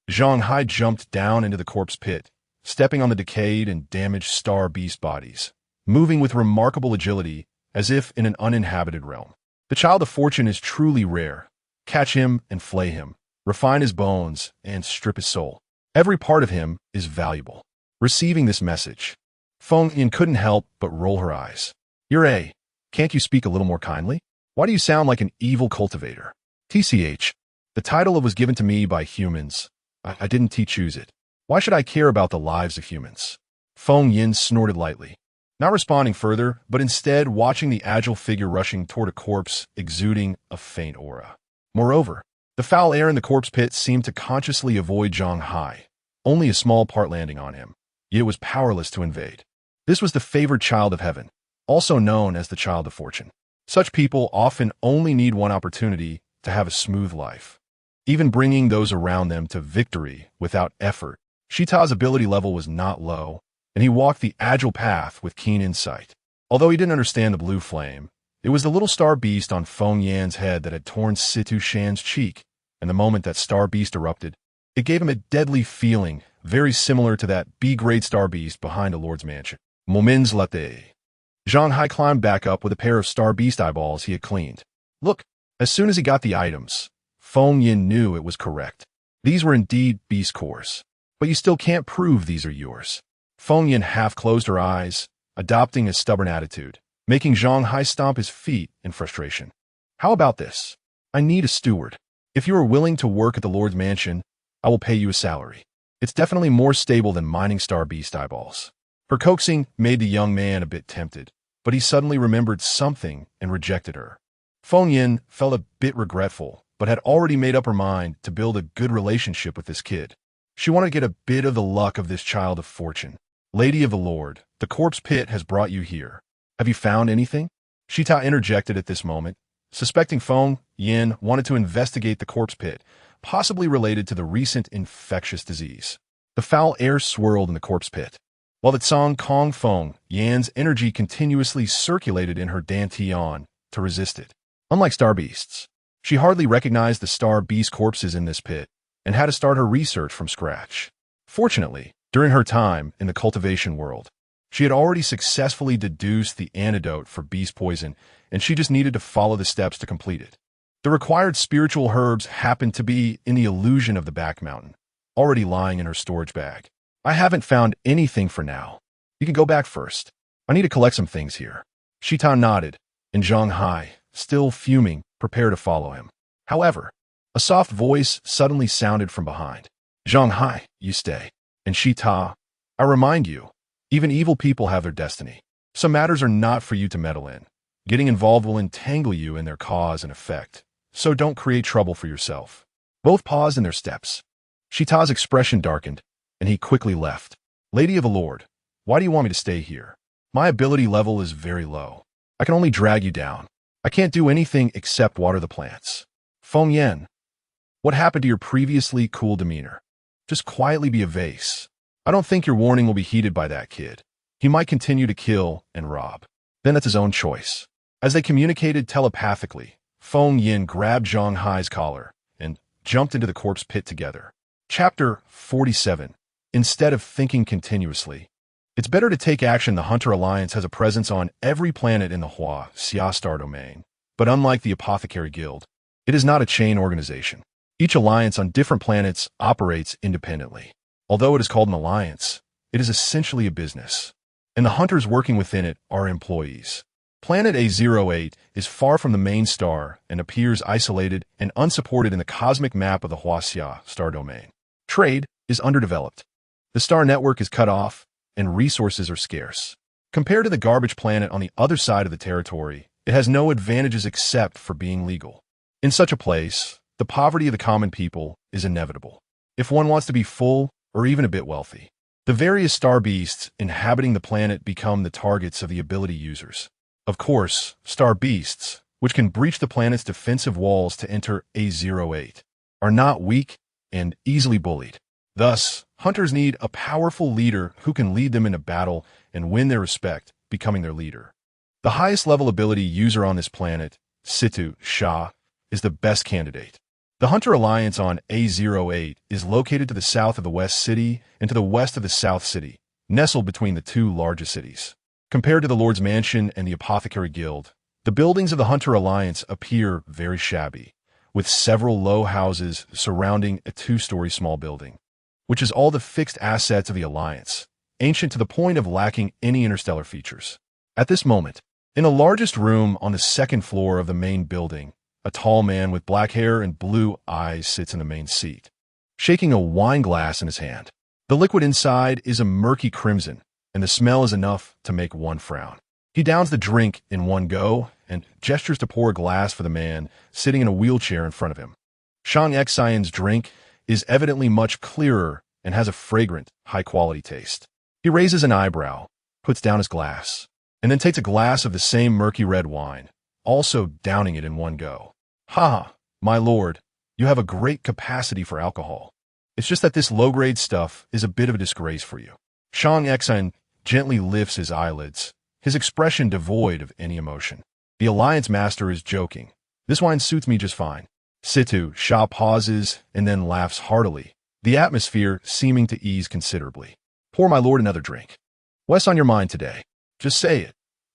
Zhang Hai jumped down into the corpse pit, stepping on the decayed and damaged star beast bodies, moving with remarkable agility as if in an uninhabited realm. The child of fortune is truly rare. Catch him and flay him, refine his bones and strip his soul. Every part of him is valuable. Receiving this message, Feng Yin couldn't help but roll her eyes. Can't you speak a little more kindly? Why do you sound like an evil cultivator? TCH, the title was given to me by humans. I didn't choose it. Why should I care about the lives of humans? Feng Yin snorted lightly, not responding further, but instead watching the agile figure rushing toward a corpse exuding a faint aura. Moreover, the foul air in the corpse pit seemed to consciously avoid Zhang Hai, only a small part landing on him, yet it was powerless to invade. This was the favored child of heaven, also known as the child of fortune. Such people often only need one opportunity to have a smooth life, even bringing those around them to victory without effort. Shita's ability level was not low, and he walked the agile path with keen insight. Although he didn't understand the blue flame, it was the little star beast on Feng Yan's head that had torn Situ Shan's cheek, and the moment that star beast erupted, it gave him a deadly feeling, very similar to that B-grade star beast behind a lord's mansion. Moments later, Zhang Hai climbed back up with a pair of star beast eyeballs he had cleaned. Look, as soon as he got the items, Feng Yin knew it was correct. These were indeed beast cores, but you still can't prove these are yours. Feng Yin half closed her eyes, adopting a stubborn attitude, making Zhang Hai stomp his feet in frustration. How about this? I need a steward. If you are willing to work at the Lord's mansion, I will pay you a salary. It's definitely more stable than mining star beast eyeballs. Her coaxing made the young man a bit tempted, but he suddenly remembered something and rejected her. Feng Yin felt a bit regretful, but had already made up her mind to build a good relationship with this kid. She wanted to get a bit of the luck of this child of fortune. Lady of the Lord, the corpse pit has brought you here. Have you found anything? Shita interjected at this moment, suspecting Feng Yin wanted to investigate the corpse pit, possibly related to the recent infectious disease. The foul air swirled in the corpse pit, while the Tsang Kong Feng Yan's energy continuously circulated in her dantian to resist it. Unlike star beasts, she hardly recognized the star beast corpses in this pit and had to start her research from scratch. Fortunately, during her time in the cultivation world, she had already successfully deduced the antidote for beast poison, and she just needed to follow the steps to complete it. The required spiritual herbs happened to be in the illusion of the back mountain, already lying in her storage bag. I haven't found anything for now. You can go back first. I need to collect some things here. Shita nodded, and Zhang Hai, still fuming, prepared to follow him. However, a soft voice suddenly sounded from behind. Zhang Hai, you stay. And Shita, I remind you, even evil people have their destiny. Some matters are not for you to meddle in. Getting involved will entangle you in their cause and effect, so don't create trouble for yourself. Both paused in their steps. Shita's expression darkened, and he quickly left. Lady of the Lord, why do you want me to stay here? My ability level is very low. I can only drag you down. I can't do anything except water the plants. Feng Yan, what happened to your previously cool demeanor? Just quietly be a vase. I don't think your warning will be heeded by that kid. He might continue to kill and rob. Then that's his own choice. As they communicated telepathically, Feng Yin grabbed Zhang Hai's collar and jumped into the corpse pit together. Chapter 47. Instead of thinking continuously. It's better to take action. The Hunter Alliance has a presence on every planet in the Xia star domain. But unlike the Apothecary Guild, it is not a chain organization. Each alliance on different planets operates independently. Although it is called an alliance, it is essentially a business. And the hunters working within it are employees. Planet A08 is far from the main star and appears isolated and unsupported in the cosmic map of the Xia star domain. Trade is underdeveloped. The star network is cut off, and resources are scarce. Compared to the garbage planet on the other side of the territory, it has no advantages except for being legal. In such a place, the poverty of the common people is inevitable. If one wants to be full or even a bit wealthy, the various star beasts inhabiting the planet become the targets of the ability users. Of course, star beasts, which can breach the planet's defensive walls to enter A08, are not weak and easily bullied. Thus, hunters need a powerful leader who can lead them into battle and win their respect, becoming their leader. The highest level ability user on this planet, Situ Sha, is the best candidate. The Hunter Alliance on A08 is located to the south of the West City and to the west of the South City, nestled between the two largest cities. Compared to the Lord's Mansion and the Apothecary Guild, the buildings of the Hunter Alliance appear very shabby, with several low houses surrounding a two-story small building, which is all the fixed assets of the Alliance, ancient to the point of lacking any interstellar features. At this moment, in the largest room on the second floor of the main building, a tall man with black hair and blue eyes sits in the main seat, shaking a wine glass in his hand. The liquid inside is a murky crimson, and the smell is enough to make one frown. He downs the drink in one go and gestures to pour a glass for the man sitting in a wheelchair in front of him. Shang Xian's drink is evidently much clearer and has a fragrant, high-quality taste. He raises an eyebrow, puts down his glass, and then takes a glass of the same murky red wine, also downing it in one go. Ha, my lord, you have a great capacity for alcohol. It's just that this low-grade stuff is a bit of a disgrace for you. Shang Xian gently lifts his eyelids, his expression devoid of any emotion. The Alliance Master is joking. This wine suits me just fine. Situ Sha pauses and then laughs heartily, the atmosphere seeming to ease considerably. Pour my lord another drink. What's on your mind today? Just say it.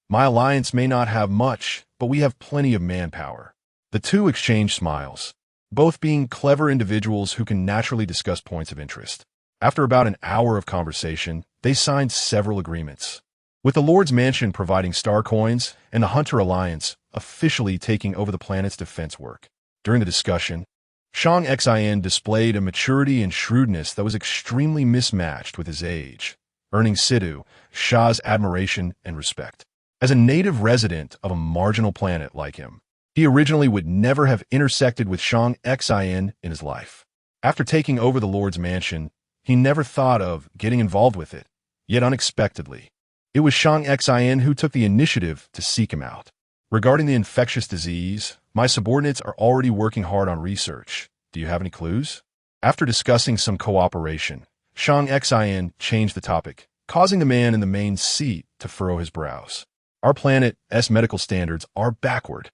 My alliance may not have much, but we have plenty of manpower. The two exchange smiles, both being clever individuals who can naturally discuss points of interest. After about an hour of conversation, they signed several agreements, with the Lord's Mansion providing star coins and the Hunter Alliance officially taking over the planet's defense work. During the discussion, Shang Xian displayed a maturity and shrewdness that was extremely mismatched with his age, earning Situ Sha's admiration and respect. As a native resident of a marginal planet like him, he originally would never have intersected with Shang Xian in his life. After taking over the Lord's Mansion, he never thought of getting involved with it, yet unexpectedly, it was Shang Xian who took the initiative to seek him out. Regarding the infectious disease, my subordinates are already working hard on research. Do you have any clues? After discussing some cooperation, Shang Xian changed the topic, causing the man in the main seat to furrow his brows. Our planet's medical standards are backward.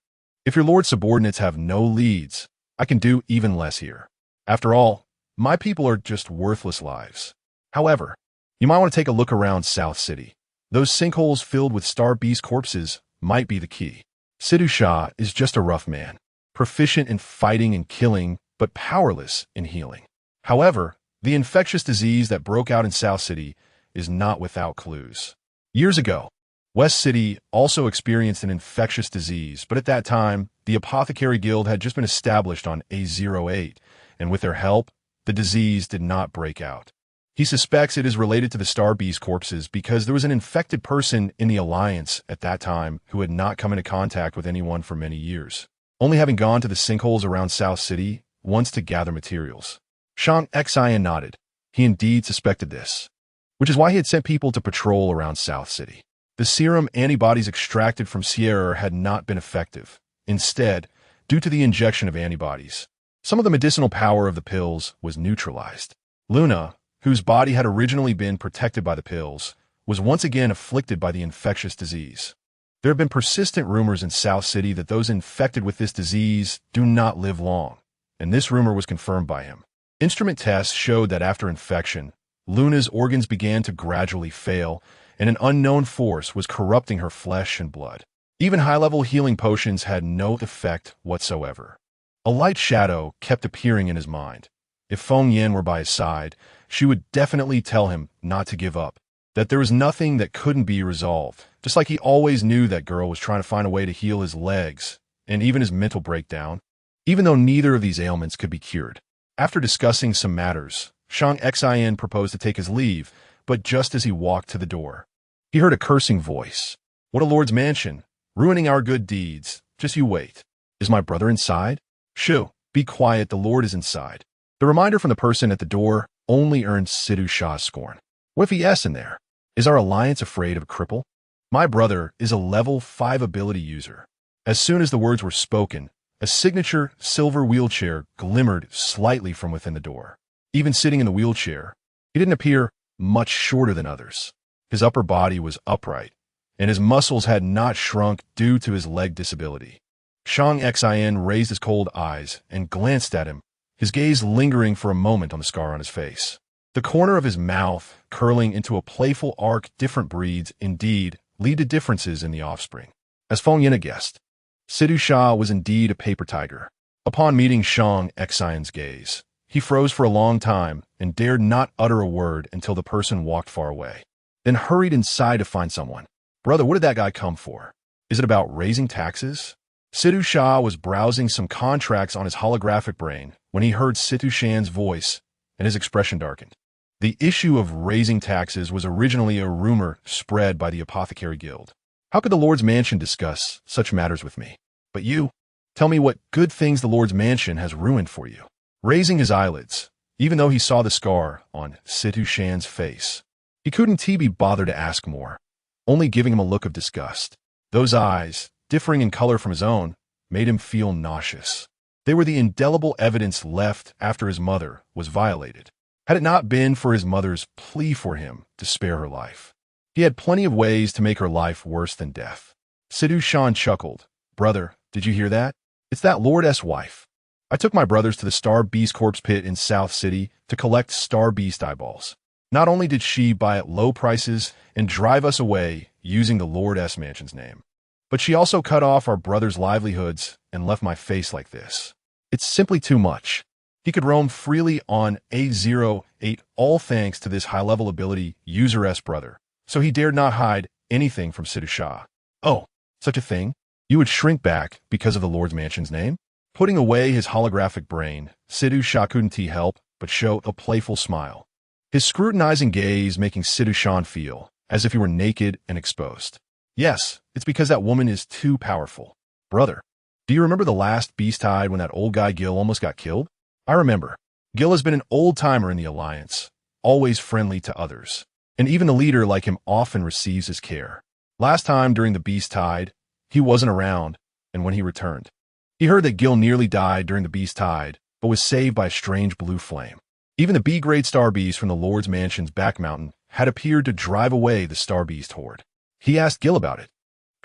If your Lord's subordinates have no leads, I can do even less here. After all, my people are just worthless lives. However, you might want to take a look around South City. Those sinkholes filled with star beast corpses might be the key. Situ Sha is just a rough man, proficient in fighting and killing, but powerless in healing. However, the infectious disease that broke out in South City is not without clues. Years ago, West City also experienced an infectious disease, but at that time, the Apothecary Guild had just been established on A08, and with their help, the disease did not break out. He suspects it is related to the Star Beast corpses because there was an infected person in the Alliance at that time who had not come into contact with anyone for many years, only having gone to the sinkholes around South City once to gather materials. Shang Xian nodded. He indeed suspected this, which is why he had sent people to patrol around South City. The serum antibodies extracted from Sierra had not been effective. Instead, due to the injection of antibodies, some of the medicinal power of the pills was neutralized. Luna, whose body had originally been protected by the pills, was once again afflicted by the infectious disease. There have been persistent rumors in South City that those infected with this disease do not live long, and this rumor was confirmed by him. Instrument tests showed that after infection, Luna's organs began to gradually fail, and an unknown force was corrupting her flesh and blood. Even high-level healing potions had no effect whatsoever. A light shadow kept appearing in his mind. If Feng Yan were by his side, she would definitely tell him not to give up, that there was nothing that couldn't be resolved, just like he always knew that girl was trying to find a way to heal his legs and even his mental breakdown, even though neither of these ailments could be cured. After discussing some matters, Shang Xian proposed to take his leave, but just as he walked to the door, he heard a cursing voice. "What a lord's mansion, ruining our good deeds. Just you wait. Is my brother inside? Shoo, be quiet, the lord is inside." The reminder from the person at the door only earned Sidhu Shah's scorn. What if he is in there? Is our alliance afraid of a cripple? My brother is a level 5 ability user. As soon as the words were spoken, a signature silver wheelchair glimmered slightly from within the door. Even sitting in the wheelchair, he didn't appear much shorter than others. His upper body was upright, and his muscles had not shrunk due to his leg disability. Shang Xian raised his cold eyes and glanced at him, his gaze lingering for a moment on the scar on his face. The corner of his mouth curling into a playful arc. Different breeds, indeed, lead to differences in the offspring. As Feng Yan guessed, Sidhu Shah was indeed a paper tiger. Upon meeting Shang Xian's gaze, he froze for a long time and dared not utter a word until the person walked far away, then hurried inside to find someone. "Brother, what did that guy come for? Is it about raising taxes?" Sidhu Shah was browsing some contracts on his holographic brain when he heard Sidhu Shan's voice, and his expression darkened. The issue of raising taxes was originally a rumor spread by the Apothecary Guild. How could the Lord's Mansion discuss such matters with me? But you, tell me what good things the Lord's Mansion has ruined for you. Raising his eyelids, even though he saw the scar on Sidhu Shan's face, he couldn't be bothered to ask more, only giving him a look of disgust. Those eyes, differing in color from his own, made him feel nauseous. They were the indelible evidence left after his mother was violated. Had it not been for his mother's plea for him to spare her life, he had plenty of ways to make her life worse than death. Sidhu Shan chuckled. "Brother, did you hear that? It's that Lord's wife. I took my brothers to the Star Beast corpse pit in South City to collect Star Beast eyeballs. Not only did she buy at low prices and drive us away using the Lord's Mansion's name, but she also cut off our brothers' livelihoods and left my face like this. It's simply too much. He could roam freely on A08, all thanks to this high-level ability user-s brother, so he dared not hide anything from Sidhu Shah. Oh, such a thing? You would shrink back because of the Lord's Mansion's name?" Putting away his holographic brain, Sidhu Shah couldn't help but show a playful smile, his scrutinizing gaze making Sidhu Shan feel as if he were naked and exposed. "Yes, it's because that woman is too powerful. Brother, do you remember the last Beast Tide when that old guy Gil almost got killed?" "I remember. Gil has been an old-timer in the Alliance, always friendly to others, and even a leader like him often receives his care. Last time during the Beast Tide, he wasn't around, and when he returned, he heard that Gil nearly died during the Beast Tide, but was saved by a strange blue flame. Even the B-grade Star Beast from the Lord's Mansion's back mountain had appeared to drive away the Star Beast horde. He asked Gil about it,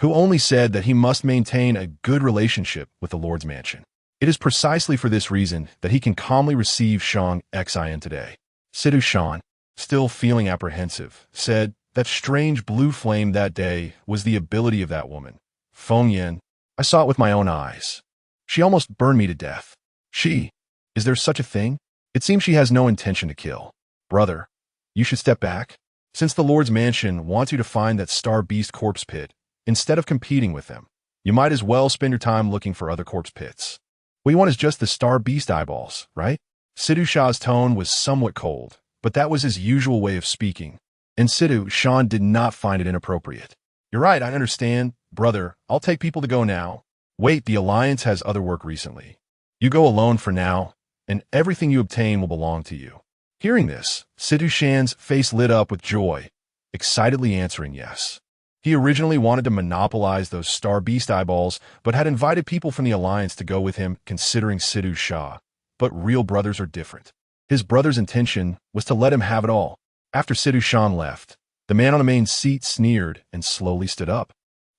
who only said that he must maintain a good relationship with the Lord's Mansion. It is precisely for this reason that he can calmly receive Shang Xian today." Sidhu Shan, still feeling apprehensive, said that strange blue flame that day was the ability of that woman. "Feng Yan, I saw it with my own eyes. She almost burned me to death." "She? Is there such a thing? It seems she has no intention to kill." "Brother, you should step back. Since the Lord's Mansion wants you to find that Star Beast corpse pit, instead of competing with them, you might as well spend your time looking for other corpse pits. What you want is just the Star Beast eyeballs, right?" Sidhu Shah's tone was somewhat cold, but that was his usual way of speaking. In situ, Sean did not find it inappropriate. "You're right, I understand. Brother, I'll take people to go now." "Wait, the Alliance has other work recently. You go alone for now, and everything you obtain will belong to you." Hearing this, Situ Shan's face lit up with joy, excitedly answering yes. He originally wanted to monopolize those Star Beast eyeballs, but had invited people from the Alliance to go with him, considering Situ Shah. But real brothers are different. His brother's intention was to let him have it all. After Situ Shan left, the man on the main seat sneered and slowly stood up.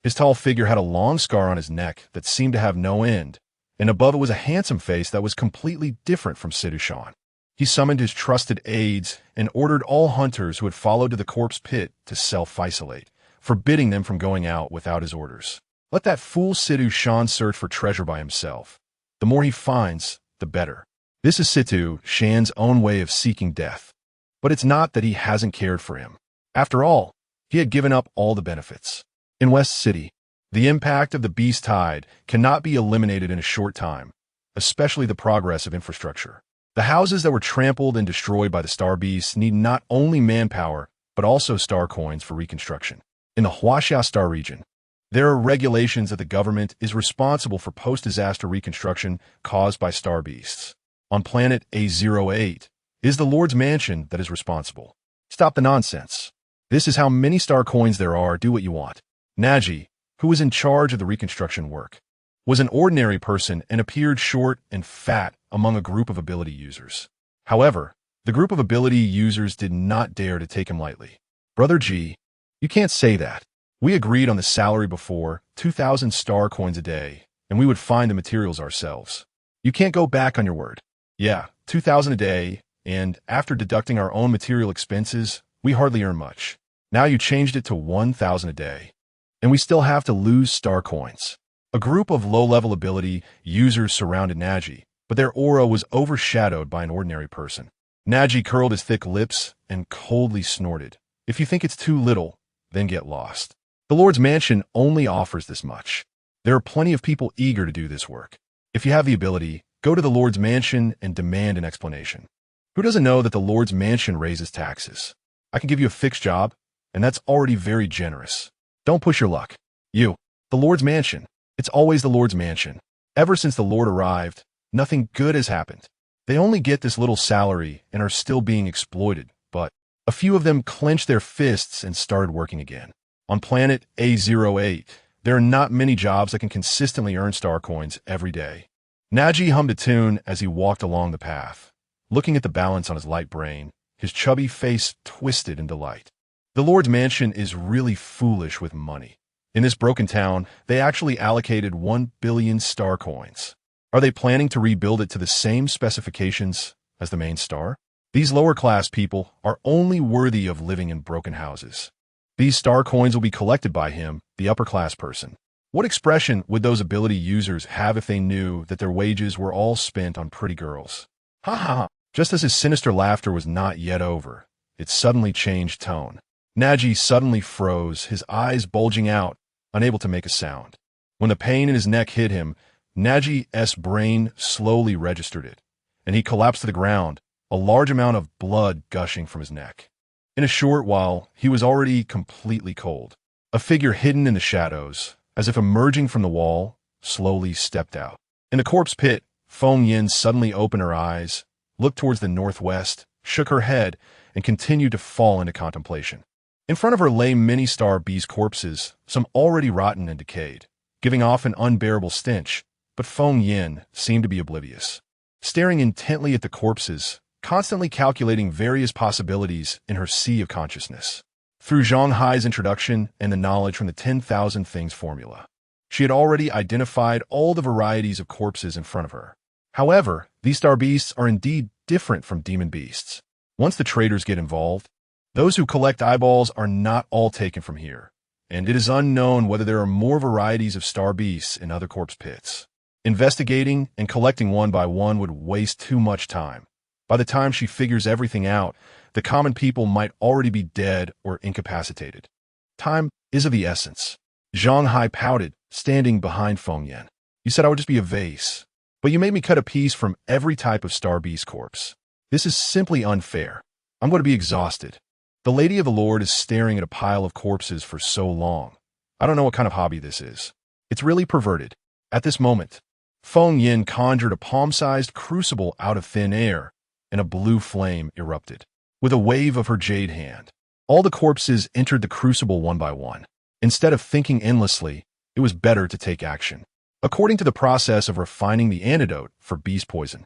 His tall figure had a long scar on his neck that seemed to have no end, and above it was a handsome face that was completely different from Situ Shan. He summoned his trusted aides and ordered all hunters who had followed to the corpse pit to self-isolate, forbidding them from going out without his orders. Let that fool Situ Shan search for treasure by himself. The more he finds, the better. This is Situ Shan's own way of seeking death. But it's not that he hasn't cared for him. After all, he had given up all the benefits. In West City, the impact of the beast tide cannot be eliminated in a short time, especially the progress of infrastructure. The houses that were trampled and destroyed by the Star Beasts need not only manpower, but also star coins for reconstruction. In the Huaxia Star region, there are regulations that the government is responsible for post-disaster reconstruction caused by Star Beasts. On planet A08 is the Lord's Mansion that is responsible. Stop the nonsense. This is how many star coins there are. Do what you want. Naji, who was in charge of the reconstruction work, was an ordinary person and appeared short and fat among a group of ability users. However, the group of ability users did not dare to take him lightly. "Brother G, you can't say that. We agreed on the salary before, 2,000 star coins a day, and we would find the materials ourselves. You can't go back on your word." "Yeah, 2,000 a day, and after deducting our own material expenses, we hardly earn much. Now you changed it to 1,000 a day, and we still have to lose star coins." A group of low-level ability users surrounded Naji, but their aura was overshadowed by an ordinary person. Naji curled his thick lips and coldly snorted. "If you think it's too little, then get lost. The Lord's Mansion only offers this much. There are plenty of people eager to do this work. If you have the ability, go to the Lord's Mansion and demand an explanation. Who doesn't know that the Lord's Mansion raises taxes? I can give you a fixed job, and that's already very generous. Don't push your luck. You, the Lord's Mansion. It's always the Lord's Mansion. Ever since the Lord arrived, nothing good has happened. They only get this little salary and are still being exploited, but a few of them clenched their fists and started working again. On planet A08, there are not many jobs that can consistently earn star coins every day." Naji hummed a tune as he walked along the path, looking at the balance on his light brain, his chubby face twisted in delight. The Lord's Mansion is really foolish with money. In this broken town, they actually allocated 1 billion star coins. Are they planning to rebuild it to the same specifications as the main star? These lower-class people are only worthy of living in broken houses. These star coins will be collected by him, the upper-class person. What expression would those ability users have if they knew that their wages were all spent on pretty girls? Ha ha ha! Just as his sinister laughter was not yet over, it suddenly changed tone. Naji suddenly froze, his eyes bulging out, unable to make a sound. When the pain in his neck hit him, Naji's brain slowly registered it, and he collapsed to the ground, a large amount of blood gushing from his neck. In a short while, he was already completely cold. A figure hidden in the shadows, as if emerging from the wall, slowly stepped out. In the corpse pit, Feng Yin suddenly opened her eyes, looked towards the northwest, shook her head, and continued to fall into contemplation. In front of her lay many star beast corpses, some already rotten and decayed, giving off an unbearable stench, but Feng Yin seemed to be oblivious. Staring intently at the corpses, constantly calculating various possibilities in her sea of consciousness. Through Zhang Hai's introduction and the knowledge from the 10,000 Things formula, she had already identified all the varieties of corpses in front of her. However, these star beasts are indeed different from demon beasts. Once the traders get involved, those who collect eyeballs are not all taken from here, and it is unknown whether there are more varieties of star beasts in other corpse pits. Investigating and collecting one by one would waste too much time. By the time she figures everything out, the common people might already be dead or incapacitated. Time is of the essence. Zhang Hai pouted, standing behind Feng Yin. "You said I would just be a vase, but you made me cut a piece from every type of star beast corpse. This is simply unfair. I'm going to be exhausted. The Lady of the Lord is staring at a pile of corpses for so long. I don't know what kind of hobby this is. It's really perverted. At this moment, Feng Yin conjured a palm-sized crucible out of thin air, and a blue flame erupted. With a wave of her jade hand, all the corpses entered the crucible one by one. Instead of thinking endlessly, it was better to take action. According to the process of refining the antidote for beast poison,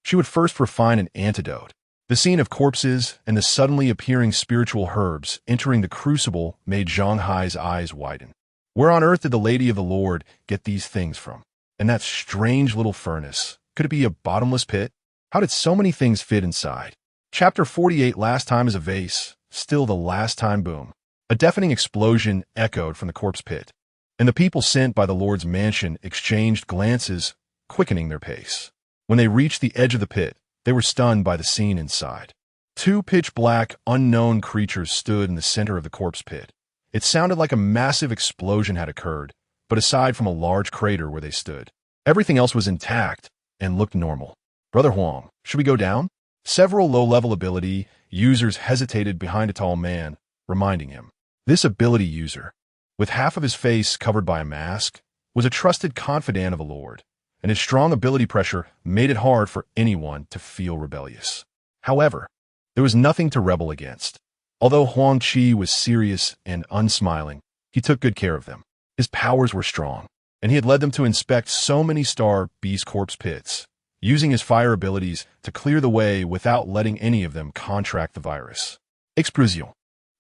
she would first refine an antidote. The scene of corpses and the suddenly appearing spiritual herbs entering the crucible made Zhang Hai's eyes widen. Where on earth did the Lady of the Lord get these things from? And that strange little furnace, could it be a bottomless pit? How did so many things fit inside? Chapter 48, Last Time is a Vase, still the last time boom. A deafening explosion echoed from the corpse pit, and the people sent by the Lord's mansion exchanged glances, quickening their pace. When they reached the edge of the pit, they were stunned by the scene inside. Two pitch-black, unknown creatures stood in the center of the corpse pit. It sounded like a massive explosion had occurred, but aside from a large crater where they stood, everything else was intact and looked normal. Brother Huang, should we go down? Several low-level ability users hesitated behind a tall man, reminding him. This ability user, with half of his face covered by a mask, was a trusted confidant of the Lord, and his strong ability pressure made it hard for anyone to feel rebellious. However, there was nothing to rebel against. Although Huang Qi was serious and unsmiling, he took good care of them. His powers were strong, and he had led them to inspect so many star beast corpse pits, using his fire abilities to clear the way without letting any of them contract the virus. Explosion.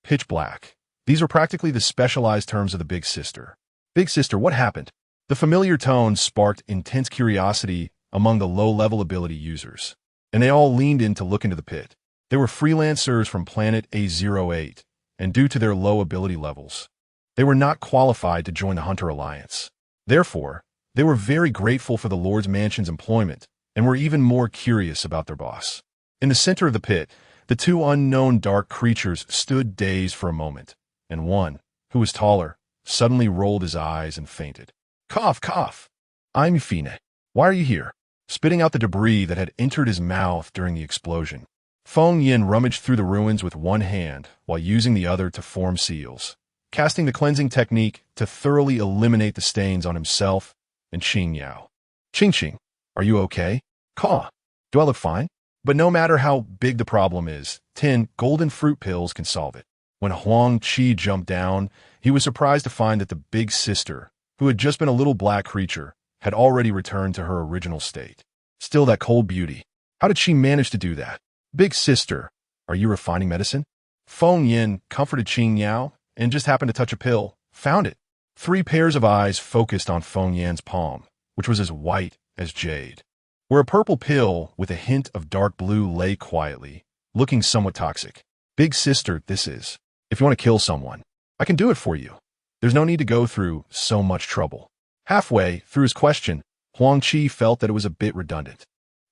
Pitch black. These were practically the specialized terms of the Big Sister. Big Sister, what happened? The familiar tone sparked intense curiosity among the low-level ability users, and they all leaned in to look into the pit. They were freelancers from planet A08, and due to their low ability levels, they were not qualified to join the Hunter Alliance. Therefore, they were very grateful for the Lord's Mansion's employment and were even more curious about their boss. In the center of the pit, the two unknown dark creatures stood dazed for a moment, and one, who was taller, suddenly rolled his eyes and fainted. Cough, cough. I'm Fine. Why are you here? Spitting out the debris that had entered his mouth during the explosion, Feng Yin rummaged through the ruins with one hand while using the other to form seals, casting the cleansing technique to thoroughly eliminate the stains on himself and Qing Yao. Qing, are you okay? Caw. Do I look fine? But no matter how big the problem is, 10 golden fruit pills can solve it. When Huang Qi jumped down, he was surprised to find that the Big Sister, who had just been a little black creature, had already returned to her original state. Still that cold beauty. How did she manage to do that? Big Sister, are you refining medicine? Feng Yin comforted Qing Yao and just happened to touch a pill. Found it. 3 pairs of eyes focused on Feng Yan's palm, which was as white as jade, where a purple pill with a hint of dark blue lay quietly, looking somewhat toxic. Big Sister, this is. If you want to kill someone, I can do it for you. There's no need to go through so much trouble. Halfway through his question, Huang Qi felt that it was a bit redundant.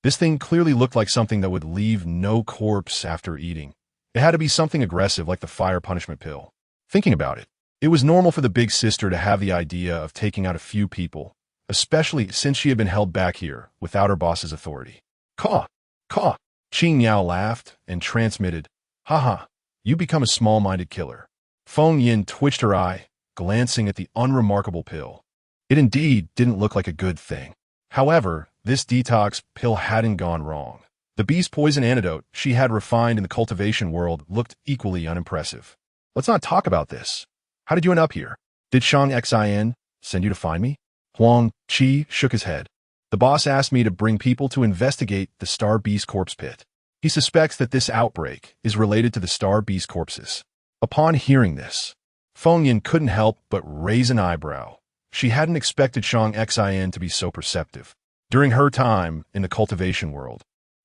This thing clearly looked like something that would leave no corpse after eating. It had to be something aggressive like the fire punishment pill. Thinking about it, it was normal for the Big Sister to have the idea of taking out a few people, especially since she had been held back here without her boss's authority. Caw, caw. Qing Yao laughed and transmitted, haha, you become a small-minded killer. Feng Yin twitched her eye, glancing at the unremarkable pill. It indeed didn't look like a good thing. However, this detox pill hadn't gone wrong. The beast poison antidote she had refined in the cultivation world looked equally unimpressive. Let's not talk about this. How did you end up here? Did Shang Xin send you to find me? Huang Qi shook his head. The boss asked me to bring people to investigate the Star Beast corpse pit. He suspects that this outbreak is related to the Star Beast corpses. Upon hearing this, Feng Yin couldn't help but raise an eyebrow. She hadn't expected Shang Xin to be so perceptive. During her time in the cultivation world,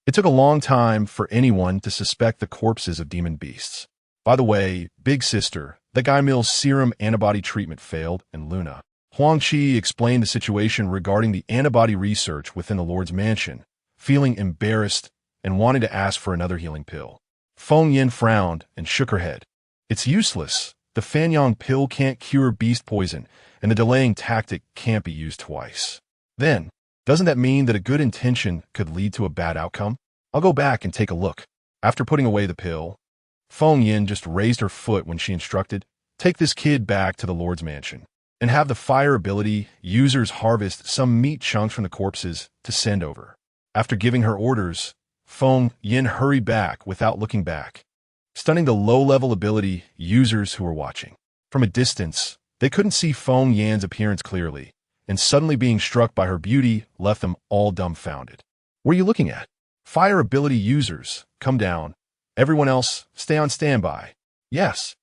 it took a long time for anyone to suspect the corpses of demon beasts. By the way, Big Sister, the Guy Mill's serum antibody treatment failed, and Luna. Huang Qi explained the situation regarding the antibody research within the Lord's Mansion, feeling embarrassed and wanting to ask for another healing pill. Feng Yin frowned and shook her head. It's useless. The Fanyang pill can't cure beast poison, and the delaying tactic can't be used twice. Then, doesn't that mean that a good intention could lead to a bad outcome? I'll go back and take a look. After putting away the pill, Feng Yin just raised her foot when she instructed, "Take this kid back to the Lord's mansion, and have the fire ability users harvest some meat chunks from the corpses to send over." After giving her orders, Feng Yin hurried back without looking back, stunning the low-level ability users who were watching. From a distance, they couldn't see Feng Yan's appearance clearly, and suddenly being struck by her beauty left them all dumbfounded. "What are you looking at?" "Fire ability users, come down. Everyone else, stay on standby." "Yes."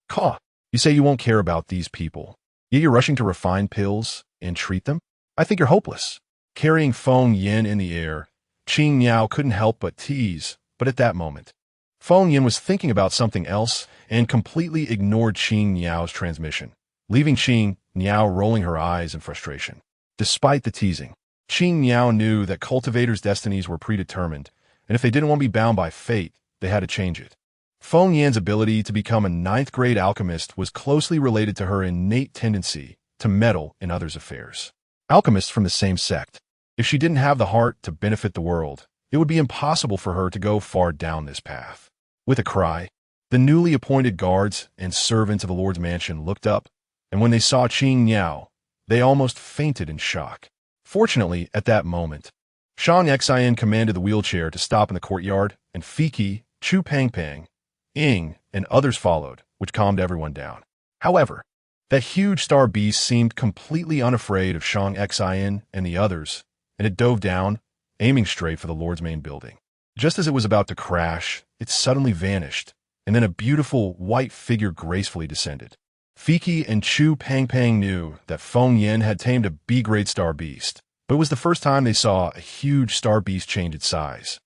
"Caw. You say you won't care about these people, yet you're rushing to refine pills and treat them? I think you're hopeless." Carrying Feng Yin in the air, Qing Niao couldn't help but tease, but at that moment, Feng Yin was thinking about something else and completely ignored Qing Niao's transmission, leaving Qing Niao rolling her eyes in frustration. Despite the teasing, Qing Niao knew that cultivators' destinies were predetermined, and if they didn't want to be bound by fate, they had to change it. Feng Yan's ability to become a ninth-grade alchemist was closely related to her innate tendency to meddle in others' affairs. Alchemists from the same sect. If she didn't have the heart to benefit the world, it would be impossible for her to go far down this path. With a cry, the newly appointed guards and servants of the Lord's mansion looked up, and when they saw Qing Niao, they almost fainted in shock. Fortunately, at that moment, Shang Xian commanded the wheelchair to stop in the courtyard, and Fiki, Chu Pangpang, Ying, and others followed, which calmed everyone down. However, that huge star beast seemed completely unafraid of Shang Xian and the others, and it dove down, aiming straight for the Lord's main building. Just as it was about to crash, it suddenly vanished, and then a beautiful white figure gracefully descended. Fiki and Chu Pangpang knew that Feng Yin had tamed a B-grade star beast, but it was the first time they saw a huge star beast change its size,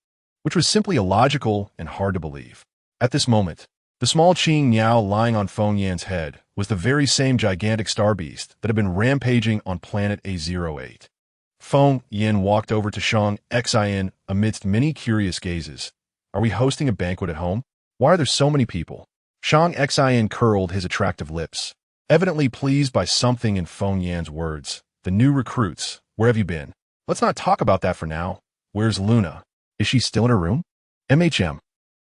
which was simply illogical and hard to believe. At this moment, the small Qing Niao lying on Feng Yan's head was the very same gigantic star beast that had been rampaging on planet A08. Feng Yin walked over to Shang Xian amidst many curious gazes. "Are we hosting a banquet at home? Why are there so many people?" Shang Xian curled his attractive lips, evidently pleased by something in Feng Yan's words. "The new recruits, where have you been?" "Let's not talk about that for now. Where's Luna? Is she still in her room?" "MHM.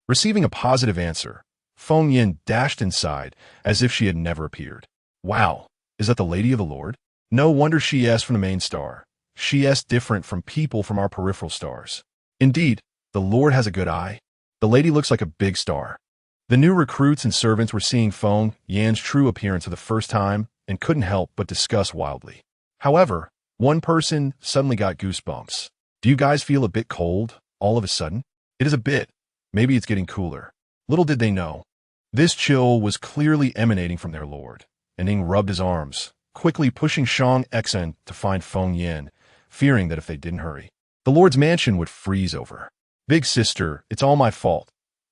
Receiving a positive answer, Feng Yin dashed inside as if she had never appeared. "Wow, is that the Lady of the Lord? No wonder she is from the main star. She is different from people from our peripheral stars. Indeed, the Lord has a good eye. The lady looks like a big star." The new recruits and servants were seeing Feng Yan's true appearance for the first time and couldn't help but discuss wildly. However, one person suddenly got goosebumps. "Do you guys feel a bit cold, all of a sudden?" "It is a bit. Maybe it's getting cooler." Little did they know, this chill was clearly emanating from their lord, and Ning rubbed his arms, quickly pushing Shang Xian to find Feng Yin, fearing that if they didn't hurry, the Lord's mansion would freeze over. "Big sister, it's all my fault.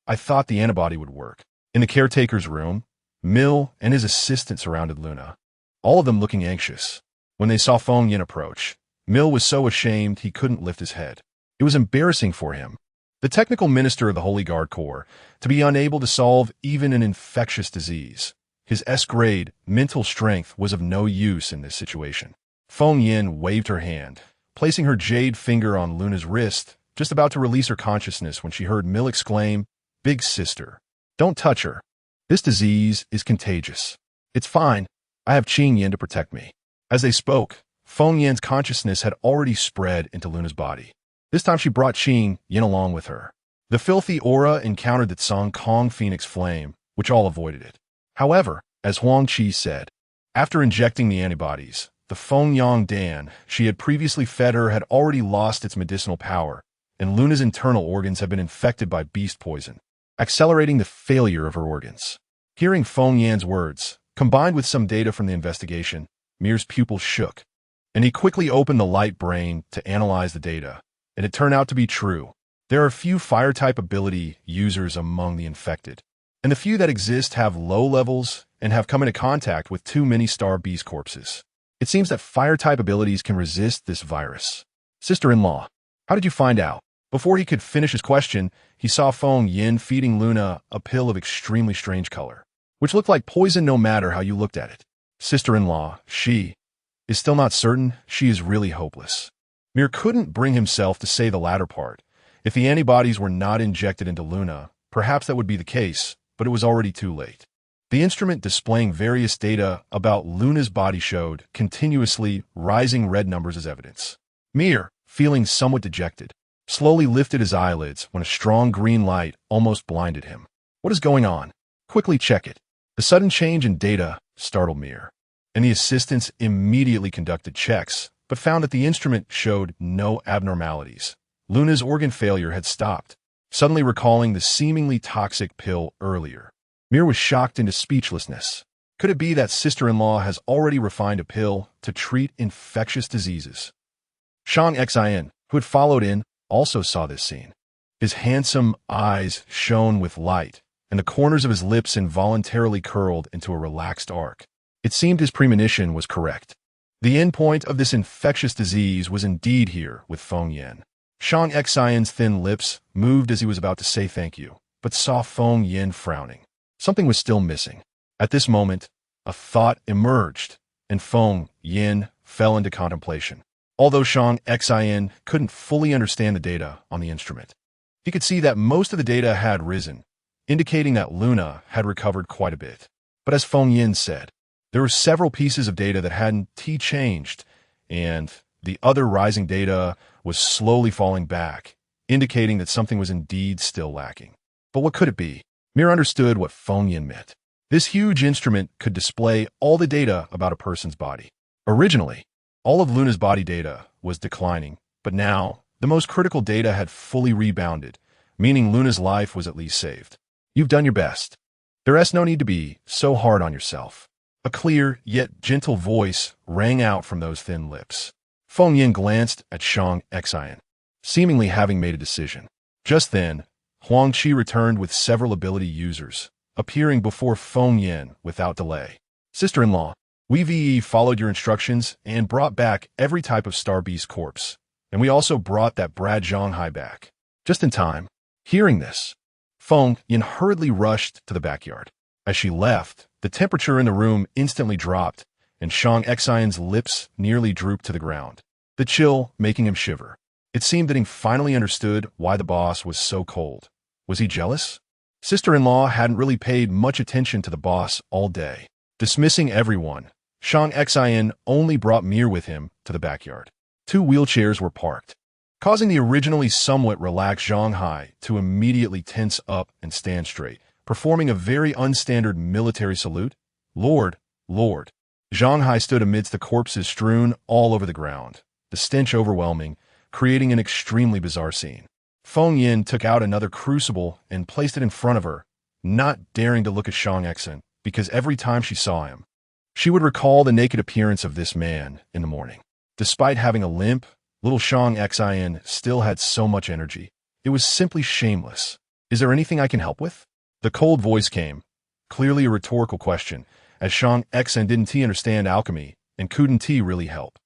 I thought the antibody would work." In the caretaker's room, Mill and his assistant surrounded Luna, all of them looking anxious. When they saw Feng Yin approach, Mill was so ashamed he couldn't lift his head. It was embarrassing for him, the technical minister of the Holy Guard Corps, to be unable to solve even an infectious disease. His S-grade mental strength was of no use in this situation. Feng Yin waved her hand, placing her jade finger on Luna's wrist, just about to release her consciousness when she heard Mill exclaim, "Big sister, don't touch her. This disease is contagious." "It's fine. I have Qing Yin to protect me." As they spoke, Feng Yin's consciousness had already spread into Luna's body. This time she brought Qing Yin along with her. The filthy aura encountered the Tsung Kong Phoenix Flame, which all avoided it. However, as Huang Qi said, after injecting the antibodies, the Feng Yang Dan she had previously fed her had already lost its medicinal power, and Luna's internal organs had been infected by beast poison, accelerating the failure of her organs. Hearing Feng Yan's words, combined with some data from the investigation, Mir's pupils shook, and he quickly opened the light brain to analyze the data, and it turned out to be true. There are few fire-type ability users among the infected, and the few that exist have low levels and have come into contact with too many star beast corpses. It seems that fire-type abilities can resist this virus. "Sister-in-law, how did you find out?" Before he could finish his question, he saw Feng Yin feeding Luna a pill of extremely strange color, which looked like poison no matter how you looked at it. "Sister-in-law, she is still not certain. She is really hopeless." Mir couldn't bring himself to say the latter part. If the antibodies were not injected into Luna, perhaps that would be the case, but it was already too late. The instrument displaying various data about Luna's body showed continuously rising red numbers as evidence. Mir, feeling somewhat dejected, slowly lifted his eyelids when a strong green light almost blinded him. What is going on? Quickly check it. The sudden change in data startled Mir, and the assistants immediately conducted checks, but found that the instrument showed no abnormalities. Luna's organ failure had stopped, suddenly recalling the seemingly toxic pill earlier. Mir was shocked into speechlessness. Could it be that sister-in-law has already refined a pill to treat infectious diseases? Shang Xin, who had followed in, also saw this scene. His handsome eyes shone with light, and the corners of his lips involuntarily curled into a relaxed arc. It seemed his premonition was correct. The endpoint of this infectious disease was indeed here with Feng Yin. Shang Xin's thin lips moved as he was about to say thank you, but saw Feng Yin frowning. Something was still missing. At this moment, a thought emerged, and Feng Yin fell into contemplation. Although Shang Xin couldn't fully understand the data on the instrument, he could see that most of the data had risen, indicating that Luna had recovered quite a bit. But as Feng Yin said, there were several pieces of data that hadn't changed, and the other rising data was slowly falling back, indicating that something was indeed still lacking. But what could it be? Mir understood what Feng Yin meant. This huge instrument could display all the data about a person's body. Originally, all of Luna's body data was declining, but now, the most critical data had fully rebounded, meaning Luna's life was at least saved. You've done your best. There's no need to be so hard on yourself. A clear, yet gentle voice rang out from those thin lips. Feng Yin glanced at Shang Xin, seemingly having made a decision. Just then, Huang Qi returned with several ability users, appearing before Feng Yin without delay. Sister-in-law, we followed your instructions and brought back every type of star beast corpse, and we also brought that Brad Zhanghai back. Just in time. Hearing this, Feng Yin hurriedly rushed to the backyard. As she left, the temperature in the room instantly dropped, and Shang Xin's lips nearly drooped to the ground, the chill making him shiver. It seemed that he finally understood why the boss was so cold. Was he jealous? Sister-in-law hadn't really paid much attention to the boss all day. Dismissing everyone, Shang Xin only brought Mir with him to the backyard. 2 wheelchairs were parked, causing the originally somewhat relaxed Zhanghai to immediately tense up and stand straight, performing a very unstandard military salute. Lord, Lord. Zhanghai stood amidst the corpses strewn all over the ground, the stench overwhelming, creating an extremely bizarre scene. Feng Yin took out another crucible and placed it in front of her, not daring to look at Shang Xin, because every time she saw him, she would recall the naked appearance of this man in the morning. Despite having a limp, little Shang Xin still had so much energy. It was simply shameless. Is there anything I can help with? The cold voice came, clearly a rhetorical question, as Shang Xin didn't understand alchemy and couldn't really help.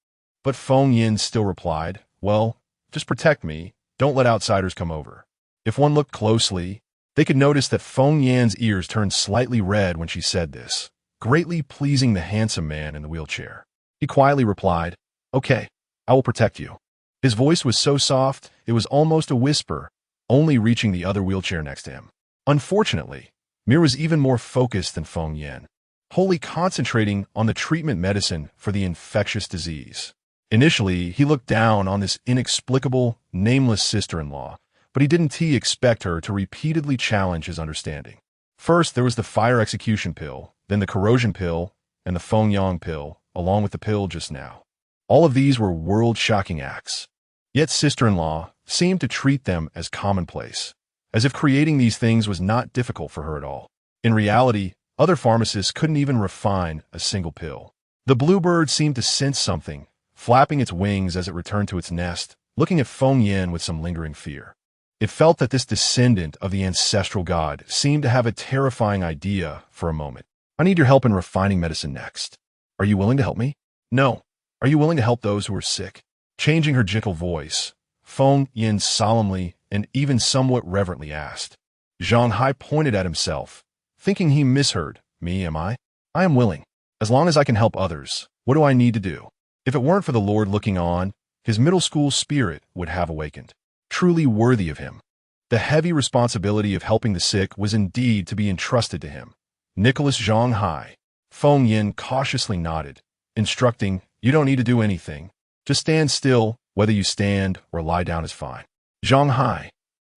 But Feng Yin still replied, well, just protect me, don't let outsiders come over. If one looked closely, they could notice that Feng Yin's ears turned slightly red when she said this, greatly pleasing the handsome man in the wheelchair. He quietly replied, okay, I will protect you. His voice was so soft, it was almost a whisper, only reaching the other wheelchair next to him. Unfortunately, Mir was even more focused than Feng Yin, wholly concentrating on the treatment medicine for the infectious disease. Initially, he looked down on this inexplicable, nameless sister-in-law, but he didn't expect her to repeatedly challenge his understanding. First, there was the fire execution pill, then the corrosion pill, and the Feng Yang pill, along with the pill just now. All of these were world-shocking acts. Yet sister-in-law seemed to treat them as commonplace, as if creating these things was not difficult for her at all. In reality, other pharmacists couldn't even refine a single pill. The bluebird seemed to sense something, flapping its wings as it returned to its nest, looking at Feng Yin with some lingering fear. It felt that this descendant of the ancestral god seemed to have a terrifying idea for a moment. I need your help in refining medicine next. Are you willing to help me? No. Are you willing to help those who are sick? Changing her gentle voice, Feng Yin solemnly and even somewhat reverently asked. Zhanghai pointed at himself, thinking he misheard. Me, am I? I am willing. As long as I can help others, what do I need to do? If it weren't for the Lord looking on, his middle school spirit would have awakened. Truly worthy of him. The heavy responsibility of helping the sick was indeed to be entrusted to him. Nicholas Zhang Hai. Feng Yin cautiously nodded, instructing, "You don't need to do anything. Just stand still, whether you stand or lie down is fine." Zhang Hai.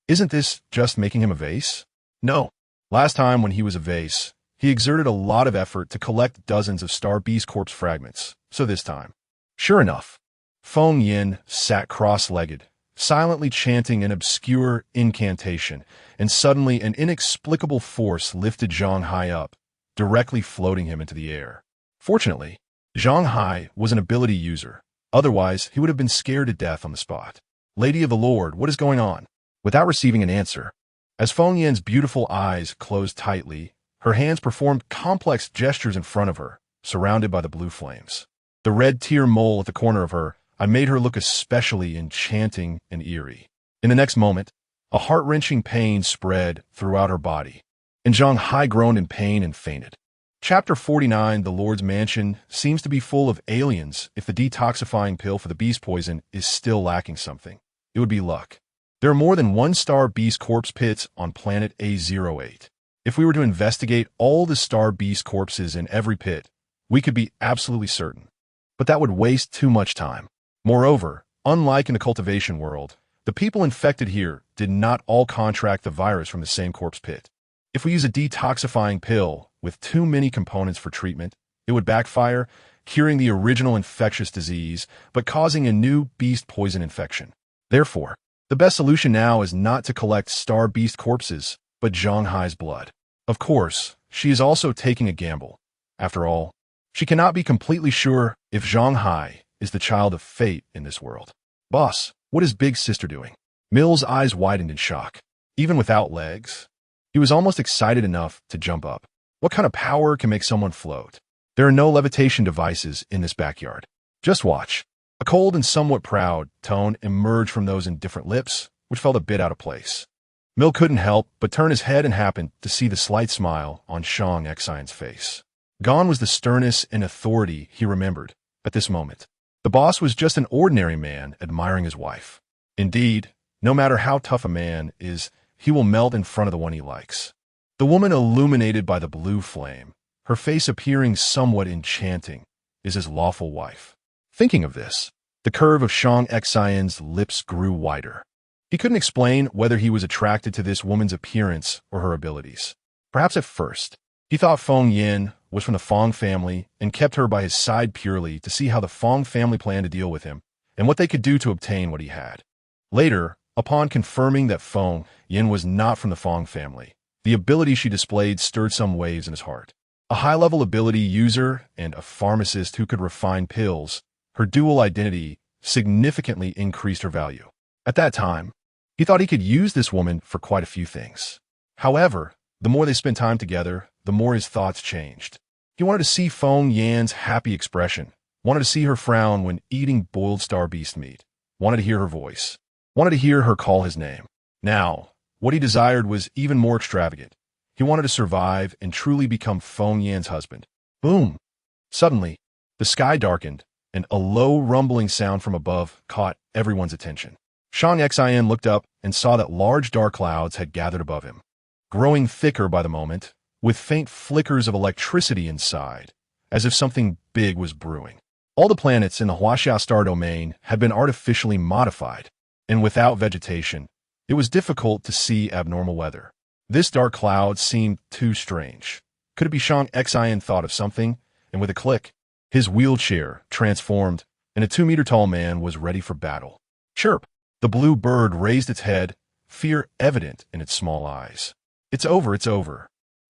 Isn't this just making him a vase? No. Last time when he was a vase, he exerted a lot of effort to collect dozens of Star Beast corpse fragments, so this time. Sure enough, Feng Yin sat cross-legged, silently chanting an obscure incantation, and suddenly an inexplicable force lifted Zhang Hai up, directly floating him into the air. Fortunately, Zhang Hai was an ability user. Otherwise, he would have been scared to death on the spot. "Lady of the Lord, what is going on?" Without receiving an answer, as Feng Yin's beautiful eyes closed tightly, her hands performed complex gestures in front of her, surrounded by the blue flames. The red tear mole at the corner of her eye made her look especially enchanting and eerie. In the next moment, a heart-wrenching pain spread throughout her body, and Zhang Hai groaned in pain and fainted. Chapter 49, The Lord's Mansion, seems to be full of aliens if the detoxifying pill for the beast poison is still lacking something. It would be luck. There are more than one-star beast corpse pits on planet A08. If we were to investigate all the star beast corpses in every pit, we could be absolutely certain. But that would waste too much time. Moreover, unlike in the cultivation world, the people infected here did not all contract the virus from the same corpse pit. If we use a detoxifying pill with too many components for treatment, it would backfire, curing the original infectious disease, but causing a new beast poison infection. Therefore, the best solution now is not to collect star beast corpses, but Zhang Hai's blood. Of course, she is also taking a gamble. After all, she cannot be completely sure if Zhang Hai is the child of fate in this world. "Boss, what is Big Sister doing?" Mill's eyes widened in shock. Even without legs, he was almost excited enough to jump up. What kind of power can make someone float? There are no levitation devices in this backyard. Just watch. A cold and somewhat proud tone emerged from those indifferent lips, which felt a bit out of place. Mill couldn't help but turn his head and happened to see the slight smile on Shang Xian's face. Gone was the sternness and authority he remembered at this moment. The boss was just an ordinary man admiring his wife. Indeed, no matter how tough a man is, he will melt in front of the one he likes. The woman illuminated by the blue flame, her face appearing somewhat enchanting, is his lawful wife. Thinking of this, the curve of Shang Xian's lips grew wider. He couldn't explain whether he was attracted to this woman's appearance or her abilities. Perhaps at first, he thought Feng Yin was from the Fong family and kept her by his side purely to see how the Fong family planned to deal with him and what they could do to obtain what he had. Later, upon confirming that Feng Yin was not from the Fong family, the ability she displayed stirred some waves in his heart. A high-level ability user and a pharmacist who could refine pills, her dual identity significantly increased her value. At that time, he thought he could use this woman for quite a few things. However, the more they spent time together, the more his thoughts changed. He wanted to see Feng Yan's happy expression, wanted to see her frown when eating boiled star beast meat, wanted to hear her voice, wanted to hear her call his name. Now, what he desired was even more extravagant. He wanted to survive and truly become Feng Yan's husband. Boom! Suddenly, the sky darkened, and a low rumbling sound from above caught everyone's attention. Shang Xian looked up and saw that large dark clouds had gathered above him, growing thicker by the moment, with faint flickers of electricity inside, as if something big was brewing. All the planets in the Huaxia star domain had been artificially modified, and without vegetation, it was difficult to see abnormal weather. This dark cloud seemed too strange. Could it be Shang Xian thought of something, and with a click, his wheelchair transformed, and a 2-meter-tall man was ready for battle. Chirp! The blue bird raised its head, fear evident in its small eyes. It's over, it's over.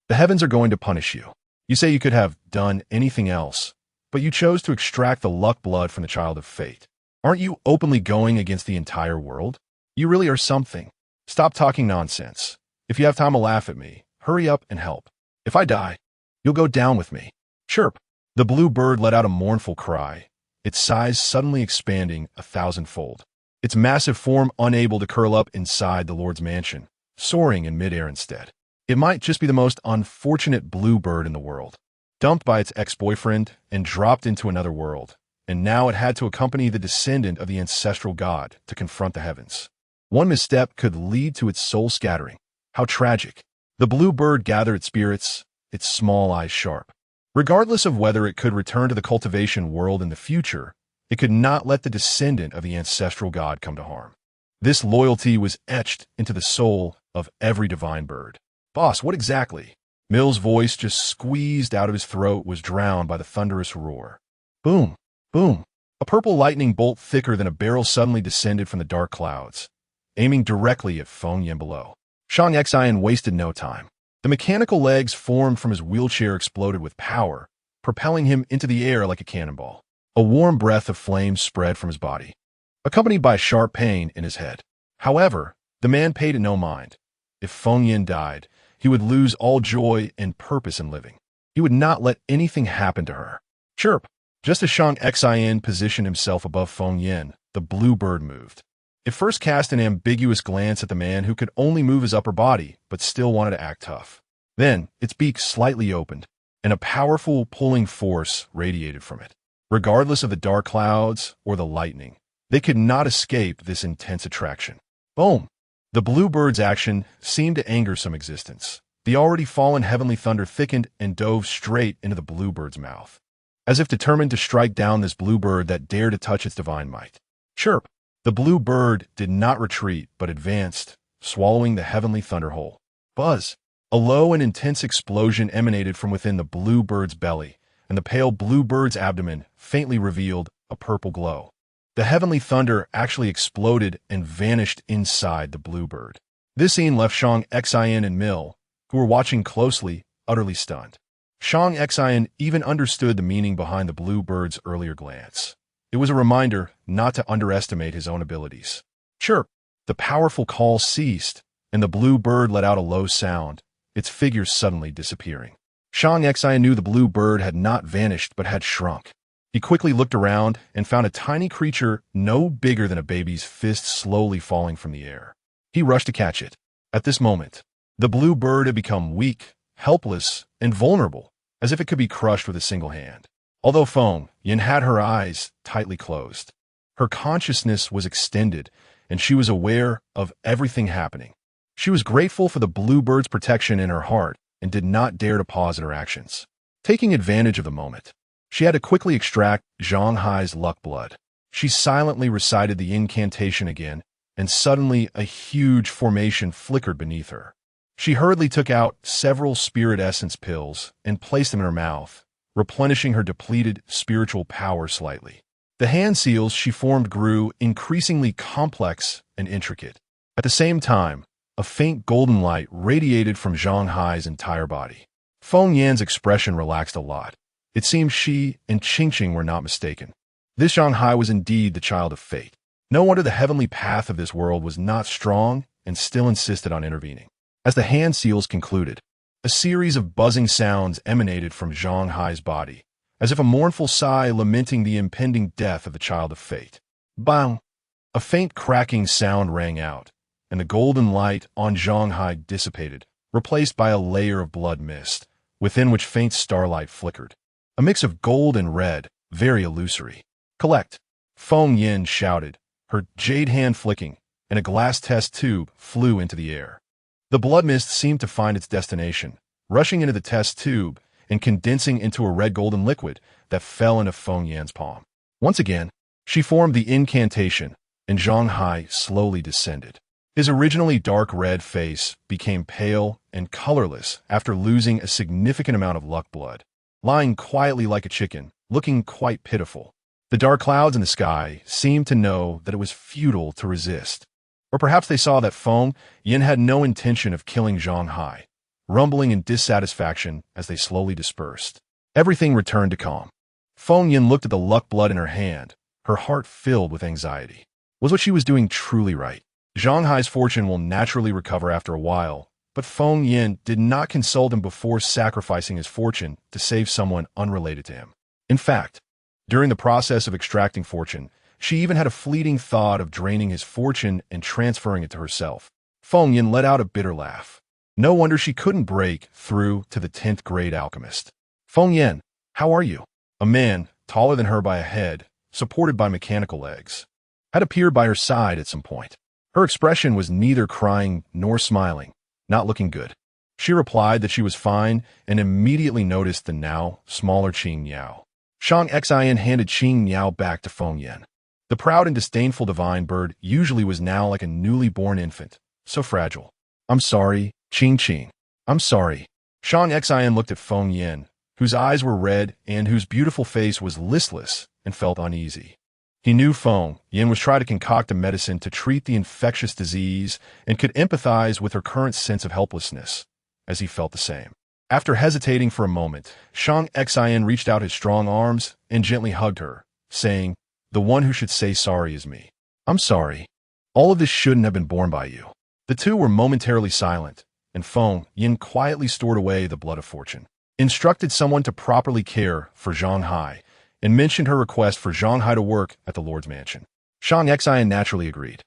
The heavens are going to punish you. You say you could have done anything else, but you chose to extract the luck blood from the child of fate. Aren't you openly going against the entire world? You really are something. Stop talking nonsense. If you have time to laugh at me, hurry up and help. If I die, you'll go down with me. Chirp! The blue bird let out a mournful cry, its size suddenly expanding 1,000-fold. Its massive form unable to curl up inside the Lord's mansion, soaring in midair instead. It might just be the most unfortunate blue bird in the world, dumped by its ex-boyfriend and dropped into another world, and now it had to accompany the descendant of the ancestral god to confront the heavens. One misstep could lead to its soul scattering. How tragic. The blue bird gathered its spirits, its small eyes sharp. Regardless of whether it could return to the cultivation world in the future, it could not let the descendant of the ancestral god come to harm. This loyalty was etched into the soul of every divine bird. Boss, what exactly? Mill's voice, just squeezed out of his throat, was drowned by the thunderous roar. Boom, boom. A purple lightning bolt thicker than a barrel suddenly descended from the dark clouds, aiming directly at Feng Yin below. Shang Xian wasted no time. The mechanical legs formed from his wheelchair exploded with power, propelling him into the air like a cannonball. A warm breath of flame spread from his body, accompanied by sharp pain in his head. However, the man paid it no mind. If Feng Yin died, he would lose all joy and purpose in living. He would not let anything happen to her. Chirp! Just as Shang Xian positioned himself above Feng Yin, the blue bird moved. It first cast an ambiguous glance at the man who could only move his upper body, but still wanted to act tough. Then, its beak slightly opened, and a powerful pulling force radiated from it. Regardless of the dark clouds or the lightning, they could not escape this intense attraction. Boom! The blue bird's action seemed to anger some existence. The already fallen heavenly thunder thickened and dove straight into the blue bird's mouth, as if determined to strike down this blue bird that dared to touch its divine might. Chirp! The blue bird did not retreat, but advanced, swallowing the heavenly thunder whole. Buzz! A low and intense explosion emanated from within the blue bird's belly, and the pale blue bird's abdomen faintly revealed a purple glow. The heavenly thunder actually exploded and vanished inside the blue bird. This scene left Shang Xian and Mill, who were watching closely, utterly stunned. Shang Xian even understood the meaning behind the blue bird's earlier glance. It was a reminder not to underestimate his own abilities. Chirp! The powerful call ceased, and the blue bird let out a low sound, its figure suddenly disappearing. Shang Xian knew the blue bird had not vanished but had shrunk. He quickly looked around and found a tiny creature no bigger than a baby's fist slowly falling from the air. He rushed to catch it. At this moment, the blue bird had become weak, helpless, and vulnerable, as if it could be crushed with a single hand. Although Feng Yin had her eyes tightly closed, her consciousness was extended, and she was aware of everything happening. She was grateful for the blue bird's protection in her heart and did not dare to pause in her actions. Taking advantage of the moment, she had to quickly extract Zhang Hai's luck blood. She silently recited the incantation again, and suddenly a huge formation flickered beneath her. She hurriedly took out several spirit essence pills and placed them in her mouth, replenishing her depleted spiritual power slightly. The hand seals she formed grew increasingly complex and intricate. At the same time, a faint golden light radiated from Zhang Hai's entire body. Feng Yan's expression relaxed a lot. It seemed she and Qingqing were not mistaken. This Zhang Hai was indeed the child of fate. No wonder the heavenly path of this world was not strong and still insisted on intervening. As the hand seals concluded, a series of buzzing sounds emanated from Zhang Hai's body, as if a mournful sigh lamenting the impending death of the child of fate. Bang! A faint cracking sound rang out, and the golden light on Zhang Hai dissipated, replaced by a layer of blood mist, within which faint starlight flickered. A mix of gold and red, very illusory. Collect! Feng Yin shouted, her jade hand flicking, and a glass test tube flew into the air. The blood mist seemed to find its destination, rushing into the test tube and condensing into a red-golden liquid that fell into Feng Yan's palm. Once again, she formed the incantation, and Zhang Hai slowly descended. His originally dark red face became pale and colorless after losing a significant amount of luck blood, lying quietly like a chicken, looking quite pitiful. The dark clouds in the sky seemed to know that it was futile to resist. Or perhaps they saw that Feng Yin had no intention of killing Zhang Hai, rumbling in dissatisfaction as they slowly dispersed. Everything returned to calm. Feng Yin looked at the luck blood in her hand, her heart filled with anxiety. Was what she was doing truly right? Zhang Hai's fortune will naturally recover after a while, but Feng Yin did not consult him before sacrificing his fortune to save someone unrelated to him. In fact, during the process of extracting fortune, she even had a fleeting thought of draining his fortune and transferring it to herself. Feng Yin let out a bitter laugh. No wonder she couldn't break through to the 10th grade alchemist. Feng Yin, how are you? A man, taller than her by a head, supported by mechanical legs, had appeared by her side at some point. Her expression was neither crying nor smiling, not looking good. She replied that she was fine and immediately noticed the now smaller Qing Yao. Shang Xin handed Qing Yao back to Feng Yin. The proud and disdainful divine bird usually was now like a newly born infant, so fragile. I'm sorry, Qing. I'm sorry. Shang Xin looked at Feng Yin, whose eyes were red and whose beautiful face was listless and felt uneasy. He knew Feng Yin was trying to concoct a medicine to treat the infectious disease and could empathize with her current sense of helplessness, as he felt the same. After hesitating for a moment, Shang Xin reached out his strong arms and gently hugged her, saying, "The one who should say sorry is me. I'm sorry. All of this shouldn't have been borne by you." The two were momentarily silent, and Feng Yin quietly stored away the blood of fortune, instructed someone to properly care for Zhang Hai, and mentioned her request for Zhang Hai to work at the Lord's mansion. Shang Xin naturally agreed,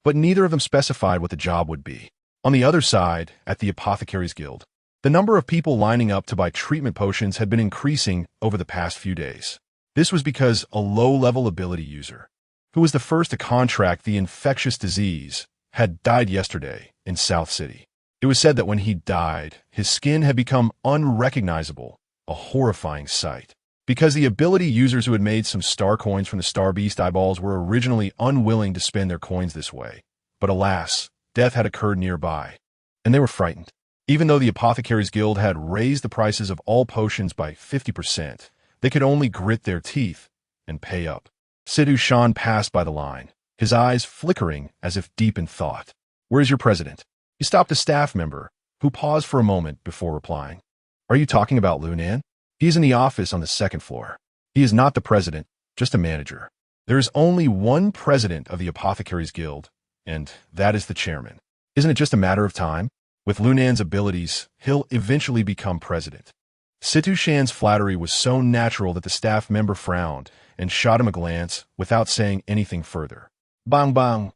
but neither of them specified what the job would be. On the other side, at the Apothecaries Guild, the number of people lining up to buy treatment potions had been increasing over the past few days. This was because a low-level ability user, who was the first to contract the infectious disease, had died yesterday in South City. It was said that when he died, his skin had become unrecognizable, a horrifying sight. Because the ability users who had made some star coins from the Star Beast eyeballs were originally unwilling to spend their coins this way. But alas, death had occurred nearby, and they were frightened. Even though the Apothecaries Guild had raised the prices of all potions by 50%, they could only grit their teeth and pay up. Sidhu Shan passed by the line, his eyes flickering as if deep in thought. "Where is your president?" He stopped a staff member, who paused for a moment before replying. "Are you talking about Lunan? He is in the office on the second floor. He is not the president, just a manager. There is only one president of the Apothecaries Guild, and that is the chairman. Isn't it just a matter of time? With Lunan's abilities, he'll eventually become president." Sidhu Shan's flattery was so natural that the staff member frowned and shot him a glance without saying anything further. Bang bang.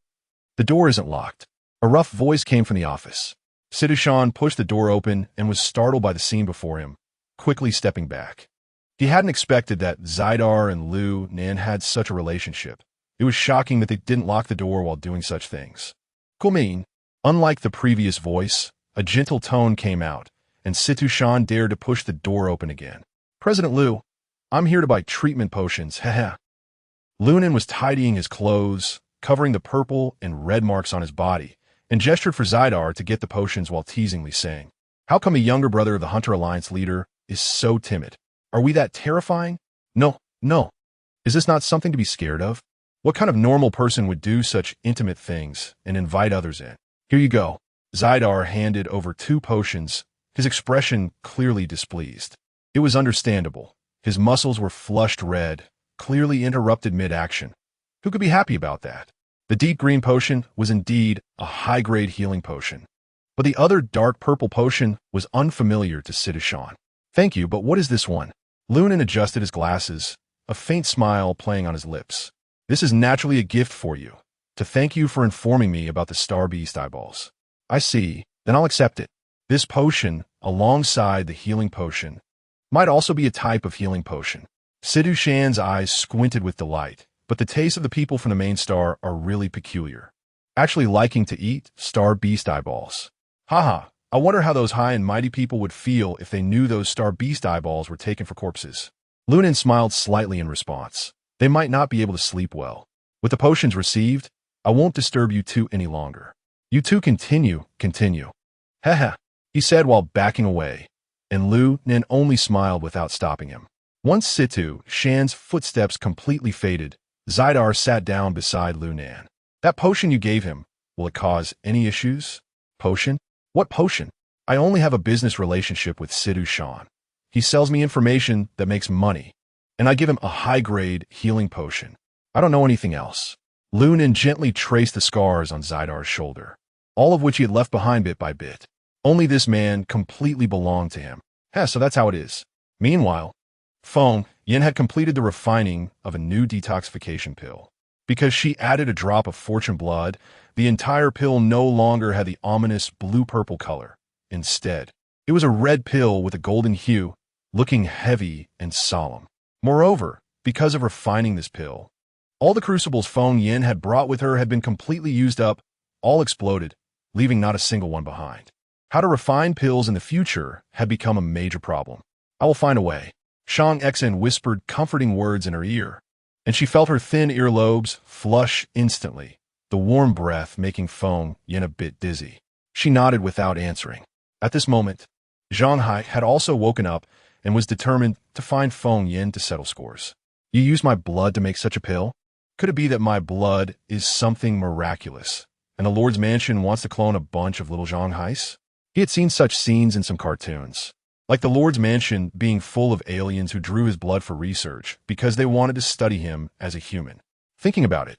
"The door isn't locked." A rough voice came from the office. Sidhu Shan pushed the door open and was startled by the scene before him, quickly stepping back. He hadn't expected that Zidar and Lu Nan had such a relationship. It was shocking that they didn't lock the door while doing such things. "Kumin." Unlike the previous voice, a gentle tone came out, and Sidhu Shan dared to push the door open again. "President Lu, I'm here to buy treatment potions, haha." Lunan was tidying his clothes, covering the purple and red marks on his body, and gestured for Zidar to get the potions while teasingly saying, "How come a younger brother of the Hunter Alliance leader is so timid? Are we that terrifying? No. Is this not something to be scared of? What kind of normal person would do such intimate things and invite others in? Here you go." Zidar handed over 2 potions, his expression clearly displeased. It was understandable. His muscles were flushed red, clearly interrupted mid-action. Who could be happy about that? The deep green potion was indeed a high-grade healing potion, but the other dark purple potion was unfamiliar to Sidhu Shan. "Thank you, but what is this one?" Lunan adjusted his glasses, a faint smile playing on his lips. "This is naturally a gift for you, to thank you for informing me about the Star Beast eyeballs." "I see, then I'll accept it." This potion, alongside the healing potion, might also be a type of healing potion. Sidhu Shan's eyes squinted with delight, but the tastes of the people from the main star are really peculiar. Actually liking to eat Star Beast eyeballs. Haha, I wonder how those high and mighty people would feel if they knew those Star Beast eyeballs were taken for corpses. Lunan smiled slightly in response. They might not be able to sleep well. With the potions received, I won't disturb you two any longer. You two continue. Haha, he said while backing away, and Lu Nen only smiled without stopping him. Once Sidhu Shan's footsteps completely faded, Zidar sat down beside Lu Nan. "That potion you gave him, will it cause any issues?" "Potion? What potion?" "I only have a business relationship with Sidhu Shan. He sells me information that makes money, and I give him a high-grade healing potion. I don't know anything else." Lu Nen gently traced the scars on Zidar's shoulder, all of which he had left behind bit by bit. Only this man completely belonged to him. So that's how it is. Meanwhile, Feng Yin had completed the refining of a new detoxification pill. Because she added a drop of fortune blood, the entire pill no longer had the ominous blue-purple color. Instead, it was a red pill with a golden hue, looking heavy and solemn. Moreover, because of refining this pill, all the crucibles Feng Yin had brought with her had been completely used up all exploded, leaving not a single one behind. How to refine pills in the future had become a major problem. I will find a way. Shang Xan whispered comforting words in her ear, and she felt her thin earlobes flush instantly, the warm breath making Feng Yin a bit dizzy. She nodded without answering. At this moment, Zhang Hai had also woken up and was determined to find Feng Yin to settle scores. You used my blood to make such a pill? Could it be that my blood is something miraculous, and the Lord's mansion wants to clone a bunch of little Zhang Hais? He had seen such scenes in some cartoons, like the Lord's mansion being full of aliens who drew his blood for research because they wanted to study him as a human. Thinking about it,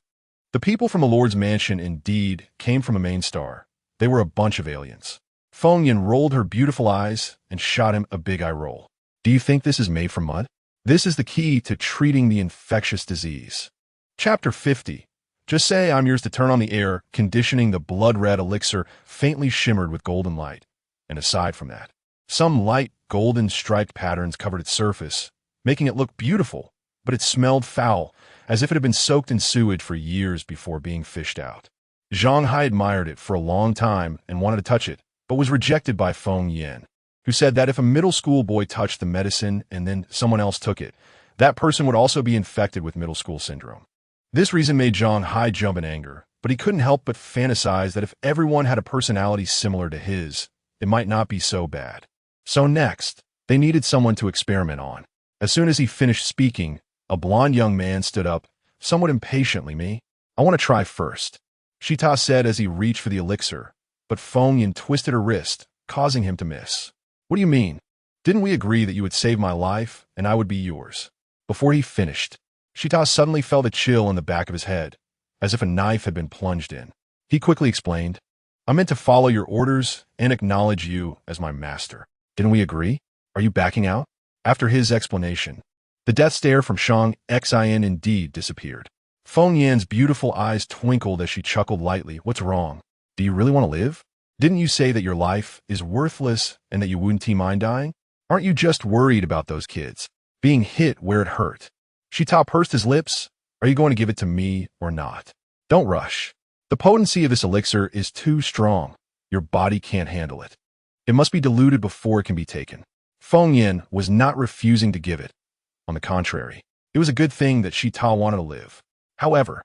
the people from the Lord's mansion indeed came from a main star. They were a bunch of aliens. Feng Yin rolled her beautiful eyes and shot him a big eye roll. Do you think this is made from mud? This is the key to treating the infectious disease. Chapter 50. Just say I'm yours to turn on the air, conditioning the blood-red elixir faintly shimmered with golden light. And aside from that, some light golden striped patterns covered its surface, making it look beautiful, but it smelled foul, as if it had been soaked in sewage for years before being fished out. Zhang Hai admired it for a long time and wanted to touch it, but was rejected by Feng Yin, who said that if a middle school boy touched the medicine and then someone else took it, that person would also be infected with middle school syndrome. This reason made Zhang Hai jump in anger, but he couldn't help but fantasize that if everyone had a personality similar to his, it might not be so bad. So next, they needed someone to experiment on. As soon as he finished speaking, a blond young man stood up, somewhat impatiently. Me? I want to try first, Shita said as he reached for the elixir, but Feng Yin twisted her wrist, causing him to miss. What do you mean? Didn't we agree that you would save my life and I would be yours? Before he finished, Shita suddenly felt a chill in the back of his head, as if a knife had been plunged in. He quickly explained, I meant to follow your orders and acknowledge you as my master. Didn't we agree? Are you backing out? After his explanation, the death stare from Shang Xin indeed disappeared. Feng Yan's beautiful eyes twinkled as she chuckled lightly. What's wrong? Do you really want to live? Didn't you say that your life is worthless and that you wouldn't mind dying? Aren't you just worried about those kids being hit where it hurt? Shita pursed his lips. Are you going to give it to me or not? Don't rush. The potency of this elixir is too strong. Your body can't handle it. It must be diluted before it can be taken. Feng Yin was not refusing to give it. On the contrary, it was a good thing that Shita wanted to live. However,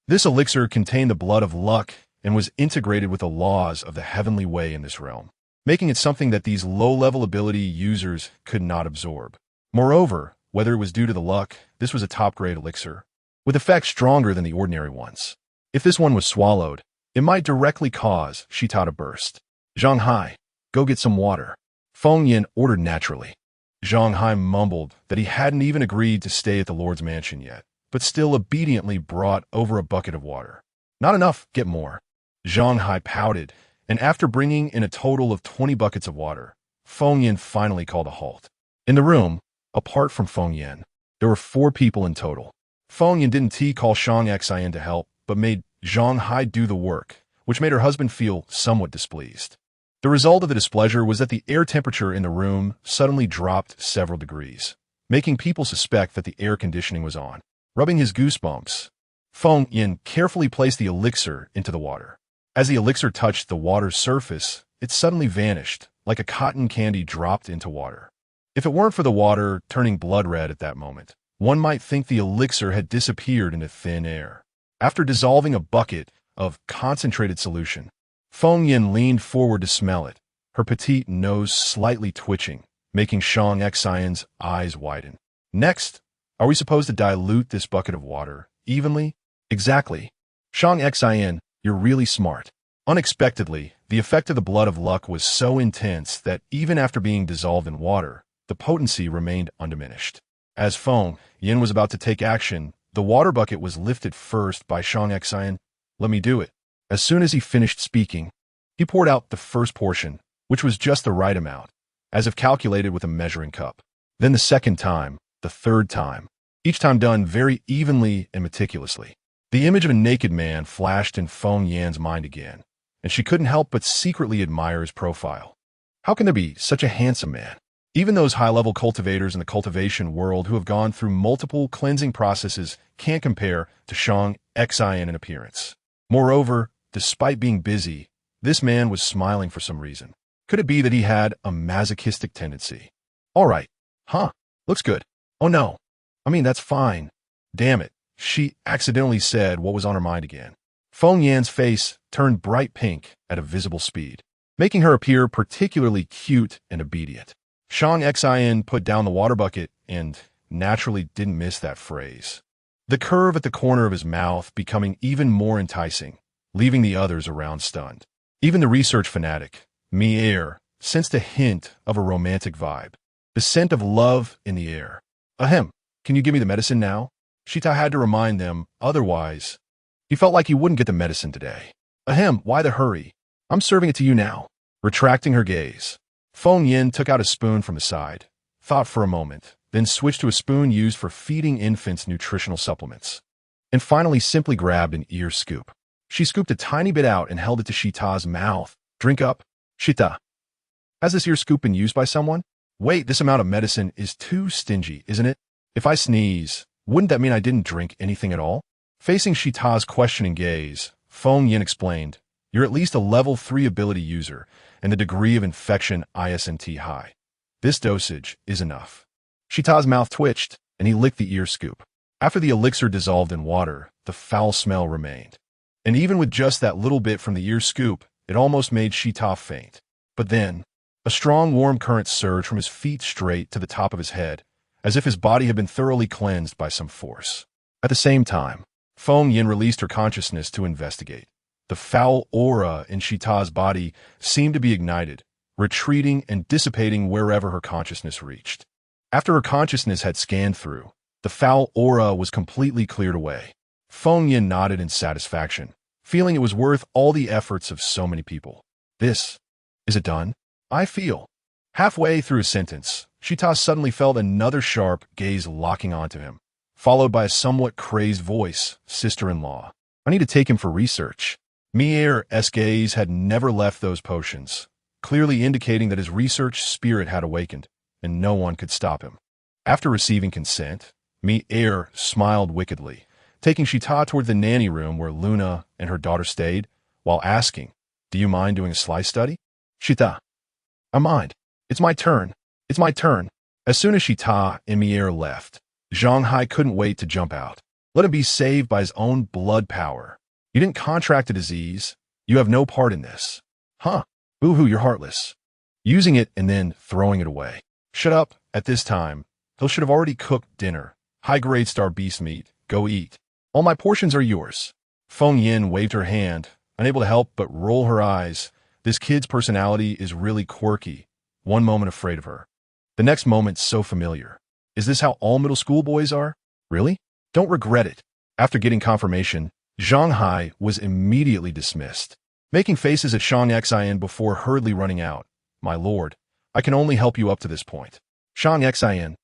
this elixir contained the blood of luck and was integrated with the laws of the heavenly way in this realm, making it something that these low-level ability users could not absorb. Moreover, whether it was due to the luck, this was a top-grade elixir, with effects stronger than the ordinary ones. If this one was swallowed, it might directly cause Shita to burst. Zhang Hai, go get some water, Feng Yin ordered naturally. Zhang Hai mumbled that he hadn't even agreed to stay at the Lord's mansion yet, but still obediently brought over a bucket of water. Not enough, get more. Zhang Hai pouted, and after bringing in a total of 20 buckets of water, Feng Yin finally called a halt. In the room, apart from Feng Yin, there were 4 people in total. Feng Yin didn't call Shang Xian to help, but made Zhang Hai do the work, which made her husband feel somewhat displeased. The result of the displeasure was that the air temperature in the room suddenly dropped several degrees, making people suspect that the air conditioning was on. Rubbing his goosebumps, Feng Yin carefully placed the elixir into the water. As the elixir touched the water's surface, it suddenly vanished, like a cotton candy dropped into water. If it weren't for the water turning blood red at that moment, one might think the elixir had disappeared into thin air. After dissolving a bucket of concentrated solution, Feng Yin leaned forward to smell it, her petite nose slightly twitching, making Shang Xian's eyes widen. Next, are we supposed to dilute this bucket of water evenly? Exactly. Shang Xian, you're really smart. Unexpectedly, the effect of the blood of luck was so intense that even after being dissolved in water, the potency remained undiminished. As Feng Yin was about to take action, the water bucket was lifted first by Shang Xian. Let me do it. As soon as he finished speaking, he poured out the first portion, which was just the right amount, as if calculated with a measuring cup. Then the second time, the third time, each time done very evenly and meticulously. The image of a naked man flashed in Feng Yan's mind again, and she couldn't help but secretly admire his profile. How can there be such a handsome man? Even those high-level cultivators in the cultivation world who have gone through multiple cleansing processes can't compare to Shang Xian in appearance. Moreover, despite being busy, this man was smiling for some reason. Could it be that he had a masochistic tendency? All right. Huh. Looks good. Oh no. I mean, that's fine. Damn it. She accidentally said what was on her mind again. Feng Yan's face turned bright pink at a visible speed, making her appear particularly cute and obedient. Shang Xin put down the water bucket and naturally didn't miss that phrase. The curve at the corner of his mouth becoming even more enticing, leaving the others around stunned. Even the research fanatic, Mier, sensed a hint of a romantic vibe. The scent of love in the air. Ahem, can you give me the medicine now? Shita had to remind them, otherwise, he felt like he wouldn't get the medicine today. Ahem, why the hurry? I'm serving it to you now. Retracting her gaze, Feng Yin took out a spoon from the side, thought for a moment, then switched to a spoon used for feeding infants nutritional supplements, and finally simply grabbed an ear scoop. She scooped a tiny bit out and held it to Shita's mouth. Drink up. Shita. Has this ear scoop been used by someone? Wait, this amount of medicine is too stingy, isn't it? If I sneeze, wouldn't that mean I didn't drink anything at all? Facing Shita's questioning gaze, Feng Yin explained, you're at least a level 3 ability user, and the degree of infection isn't high. This dosage is enough. Shita's mouth twitched, and he licked the ear scoop. After the elixir dissolved in water, the foul smell remained. And even with just that little bit from the ear scoop, it almost made Shita faint. But then, a strong warm current surged from his feet straight to the top of his head, as if his body had been thoroughly cleansed by some force. At the same time, Feng Yin released her consciousness to investigate. The foul aura in Shita's body seemed to be ignited, retreating and dissipating wherever her consciousness reached. After her consciousness had scanned through, the foul aura was completely cleared away. Feng Yin nodded in satisfaction, feeling it was worth all the efforts of so many people. Is it done? I feel. Halfway through a sentence, Shita suddenly felt another sharp gaze locking onto him, followed by a somewhat crazed voice, sister-in-law. I need to take him for research. Mier's gaze had never left those potions, clearly indicating that his research spirit had awakened, and no one could stop him. After receiving consent, Mier smiled wickedly, taking Shita toward the nanny room where Luna and her daughter stayed, while asking, do you mind doing a slice study? Shita. I mind. It's my turn. It's my turn. As soon as Shita and Mier left, Zhang Hai couldn't wait to jump out. Let him be saved by his own blood power. You didn't contract a disease. You have no part in this. Huh. Boo-hoo, you're heartless. Using it and then throwing it away. Shut up. At this time, Hill should have already cooked dinner. High-grade star beast meat. Go eat. All my portions are yours. Feng Yin waved her hand, unable to help but roll her eyes. This kid's personality is really quirky. One moment afraid of her. The next moment so familiar. Is this how all middle school boys are? Really? Don't regret it. After getting confirmation, Zhang Hai was immediately dismissed, making faces at Shang Xin before hurriedly running out. My lord, I can only help you up to this point. Shang Xin.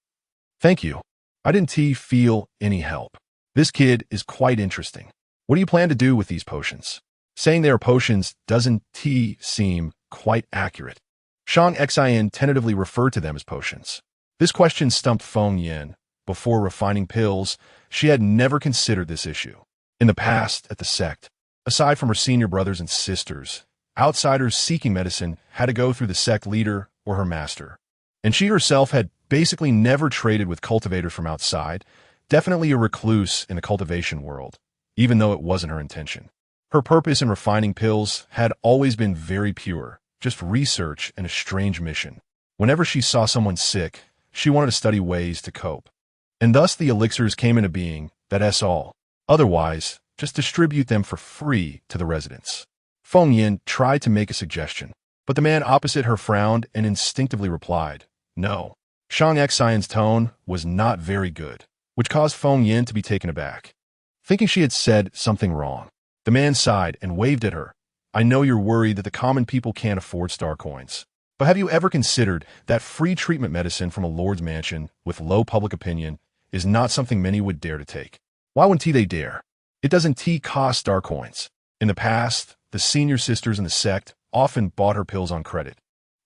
Thank you. I didn't feel any help. This kid is quite interesting. What do you plan to do with these potions? Saying they are potions doesn't seem quite accurate. Shang Xin tentatively referred to them as potions. This question stumped Feng Yin. Before refining pills, she had never considered this issue. In the past, at the sect, aside from her senior brothers and sisters, outsiders seeking medicine had to go through the sect leader or her master. And she herself had basically never traded with cultivators from outside, definitely a recluse in the cultivation world, even though it wasn't her intention. Her purpose in refining pills had always been very pure, just research and a strange mission. Whenever she saw someone sick, she wanted to study ways to cope. And thus the elixirs came into being, that's all. Otherwise, just distribute them for free to the residents. Feng Yin tried to make a suggestion, but the man opposite her frowned and instinctively replied, no. Shang Xion's tone was not very good, which caused Feng Yin to be taken aback. Thinking she had said something wrong, the man sighed and waved at her. I know you're worried that the common people can't afford star coins, but have you ever considered that free treatment medicine from a lord's mansion with low public opinion is not something many would dare to take? Why wouldn't they dare? It doesn't cost star coins. In the past, the senior sisters in the sect often bought her pills on credit,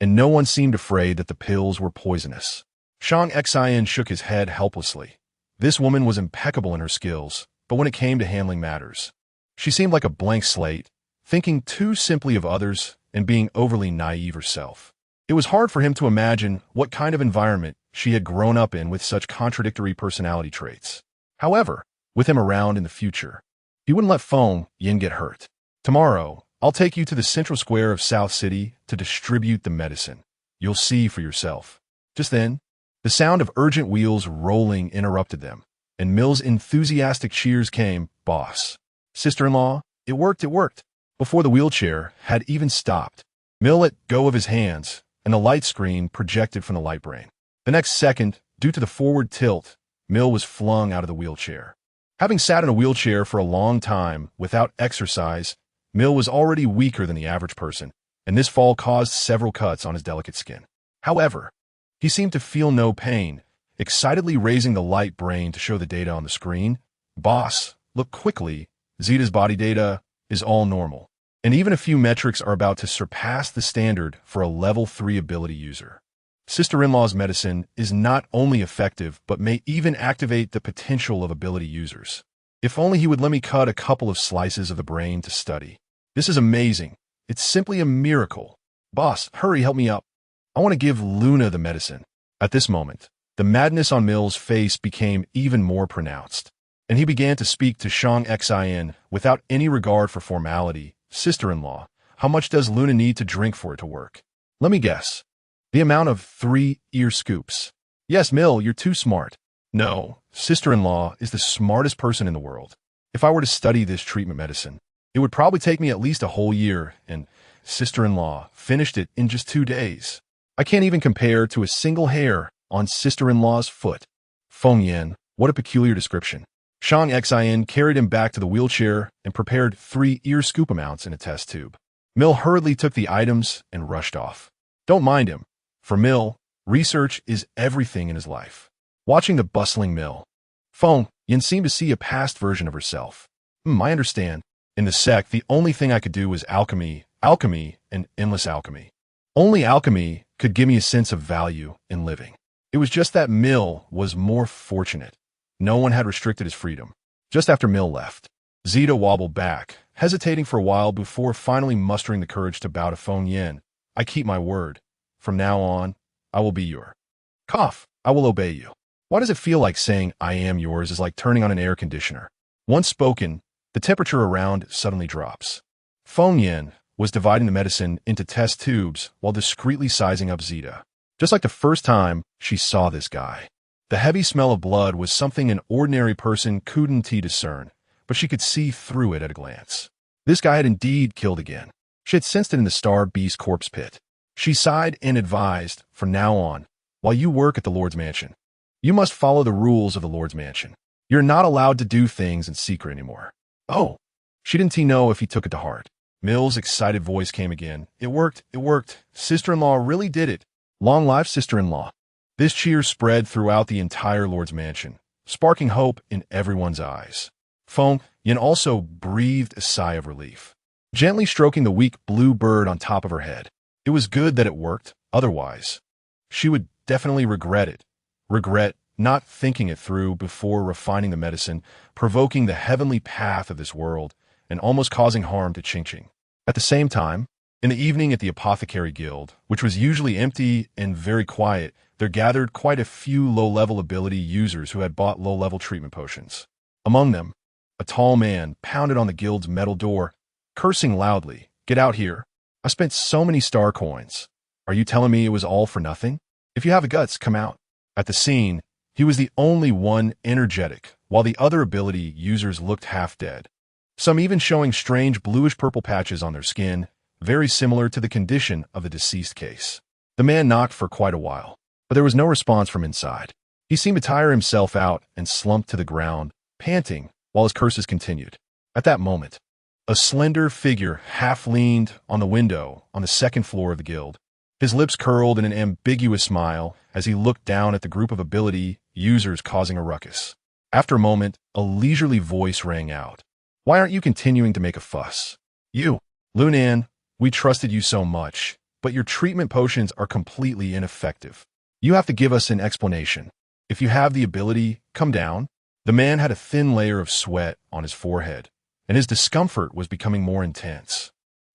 and no one seemed afraid that the pills were poisonous. Shang Xian shook his head helplessly. This woman was impeccable in her skills, but when it came to handling matters, she seemed like a blank slate, thinking too simply of others and being overly naive herself. It was hard for him to imagine what kind of environment she had grown up in with such contradictory personality traits. However, with him around in the future, he wouldn't let Feng Yin get hurt. Tomorrow, I'll take you to the central square of South City to distribute the medicine. You'll see for yourself. Just then, the sound of urgent wheels rolling interrupted them, and Mill's enthusiastic cheers came. Boss. Sister-in-law, it worked. Before the wheelchair had even stopped, Mill let go of his hands, and the light screen projected from the light brain. The next second, due to the forward tilt, Mill was flung out of the wheelchair. Having sat in a wheelchair for a long time without exercise, Mill was already weaker than the average person, and this fall caused several cuts on his delicate skin. However, he seemed to feel no pain, excitedly raising the light brain to show the data on the screen. Boss, look quickly. Zeta's body data is all normal, and even a few metrics are about to surpass the standard for a level 3 ability user. Sister-in-law's medicine is not only effective, but may even activate the potential of ability users. If only he would let me cut a couple of slices of the brain to study. This is amazing. It's simply a miracle. Boss, hurry, help me up. I want to give Luna the medicine. At this moment, the madness on Mill's face became even more pronounced, and he began to speak to Shang Xin without any regard for formality. Sister-in-law, how much does Luna need to drink for it to work? Let me guess. The amount of 3 ear scoops. Yes, Mill, you're too smart. No, sister-in-law is the smartest person in the world. If I were to study this treatment medicine, it would probably take me at least a whole year, and sister-in-law finished it in just 2 days. I can't even compare to a single hair on sister-in-law's foot. Feng Yin, what a peculiar description. Shang Xin carried him back to the wheelchair and prepared 3 ear scoop amounts in a test tube. Mill hurriedly took the items and rushed off. Don't mind him. For Mill, research is everything in his life. Watching the bustling Mill, Feng Yin seemed to see a past version of herself. I understand. In the sect, the only thing I could do was alchemy, and endless alchemy. Only alchemy could give me a sense of value in living. It was just that Mill was more fortunate. No one had restricted his freedom. Just after Mill left, Zeta wobbled back, hesitating for a while before finally mustering the courage to bow to Feng Yin. I keep my word. From now on, I will be your. Cough, I will obey you. Why does it feel like saying I am yours is like turning on an air conditioner? Once spoken, the temperature around suddenly drops. Feng Yin was dividing the medicine into test tubes while discreetly sizing up Zeta. Just like the first time she saw this guy. The heavy smell of blood was something an ordinary person couldn't discern, but she could see through it at a glance. This guy had indeed killed again. She had sensed it in the Star Beast corpse pit. She sighed and advised, from now on, while you work at the Lord's Mansion, you must follow the rules of the Lord's Mansion. You're not allowed to do things in secret anymore. Oh, she didn't know if he took it to heart. Mill's excited voice came again. It worked. Sister-in-law really did it. Long life, sister-in-law. This cheer spread throughout the entire Lord's Mansion, sparking hope in everyone's eyes. Feng Yin also breathed a sigh of relief, gently stroking the weak blue bird on top of her head. It was good that it worked, otherwise, she would definitely regret it. Regret not thinking it through before refining the medicine, provoking the heavenly path of this world, and almost causing harm to Qingqing. At the same time, in the evening at the Apothecary Guild, which was usually empty and very quiet, there gathered quite a few low-level ability users who had bought low-level treatment potions. Among them, a tall man pounded on the guild's metal door, cursing loudly. Get out here. I spent so many star coins. Are you telling me it was all for nothing? If you have the guts, come out. At the scene, he was the only one energetic, while the other ability users looked half dead. Some even showing strange bluish-purple patches on their skin, very similar to the condition of the deceased case. The man knocked for quite a while, but there was no response from inside. He seemed to tire himself out and slumped to the ground, panting, while his curses continued. At that moment, a slender figure half-leaned on the window on the second floor of the guild. His lips curled in an ambiguous smile as he looked down at the group of ability users causing a ruckus. After a moment, a leisurely voice rang out. Why aren't you continuing to make a fuss? You, Lunan, we trusted you so much, but your treatment potions are completely ineffective. You have to give us an explanation. If you have the ability, come down. The man had a thin layer of sweat on his forehead, and his discomfort was becoming more intense.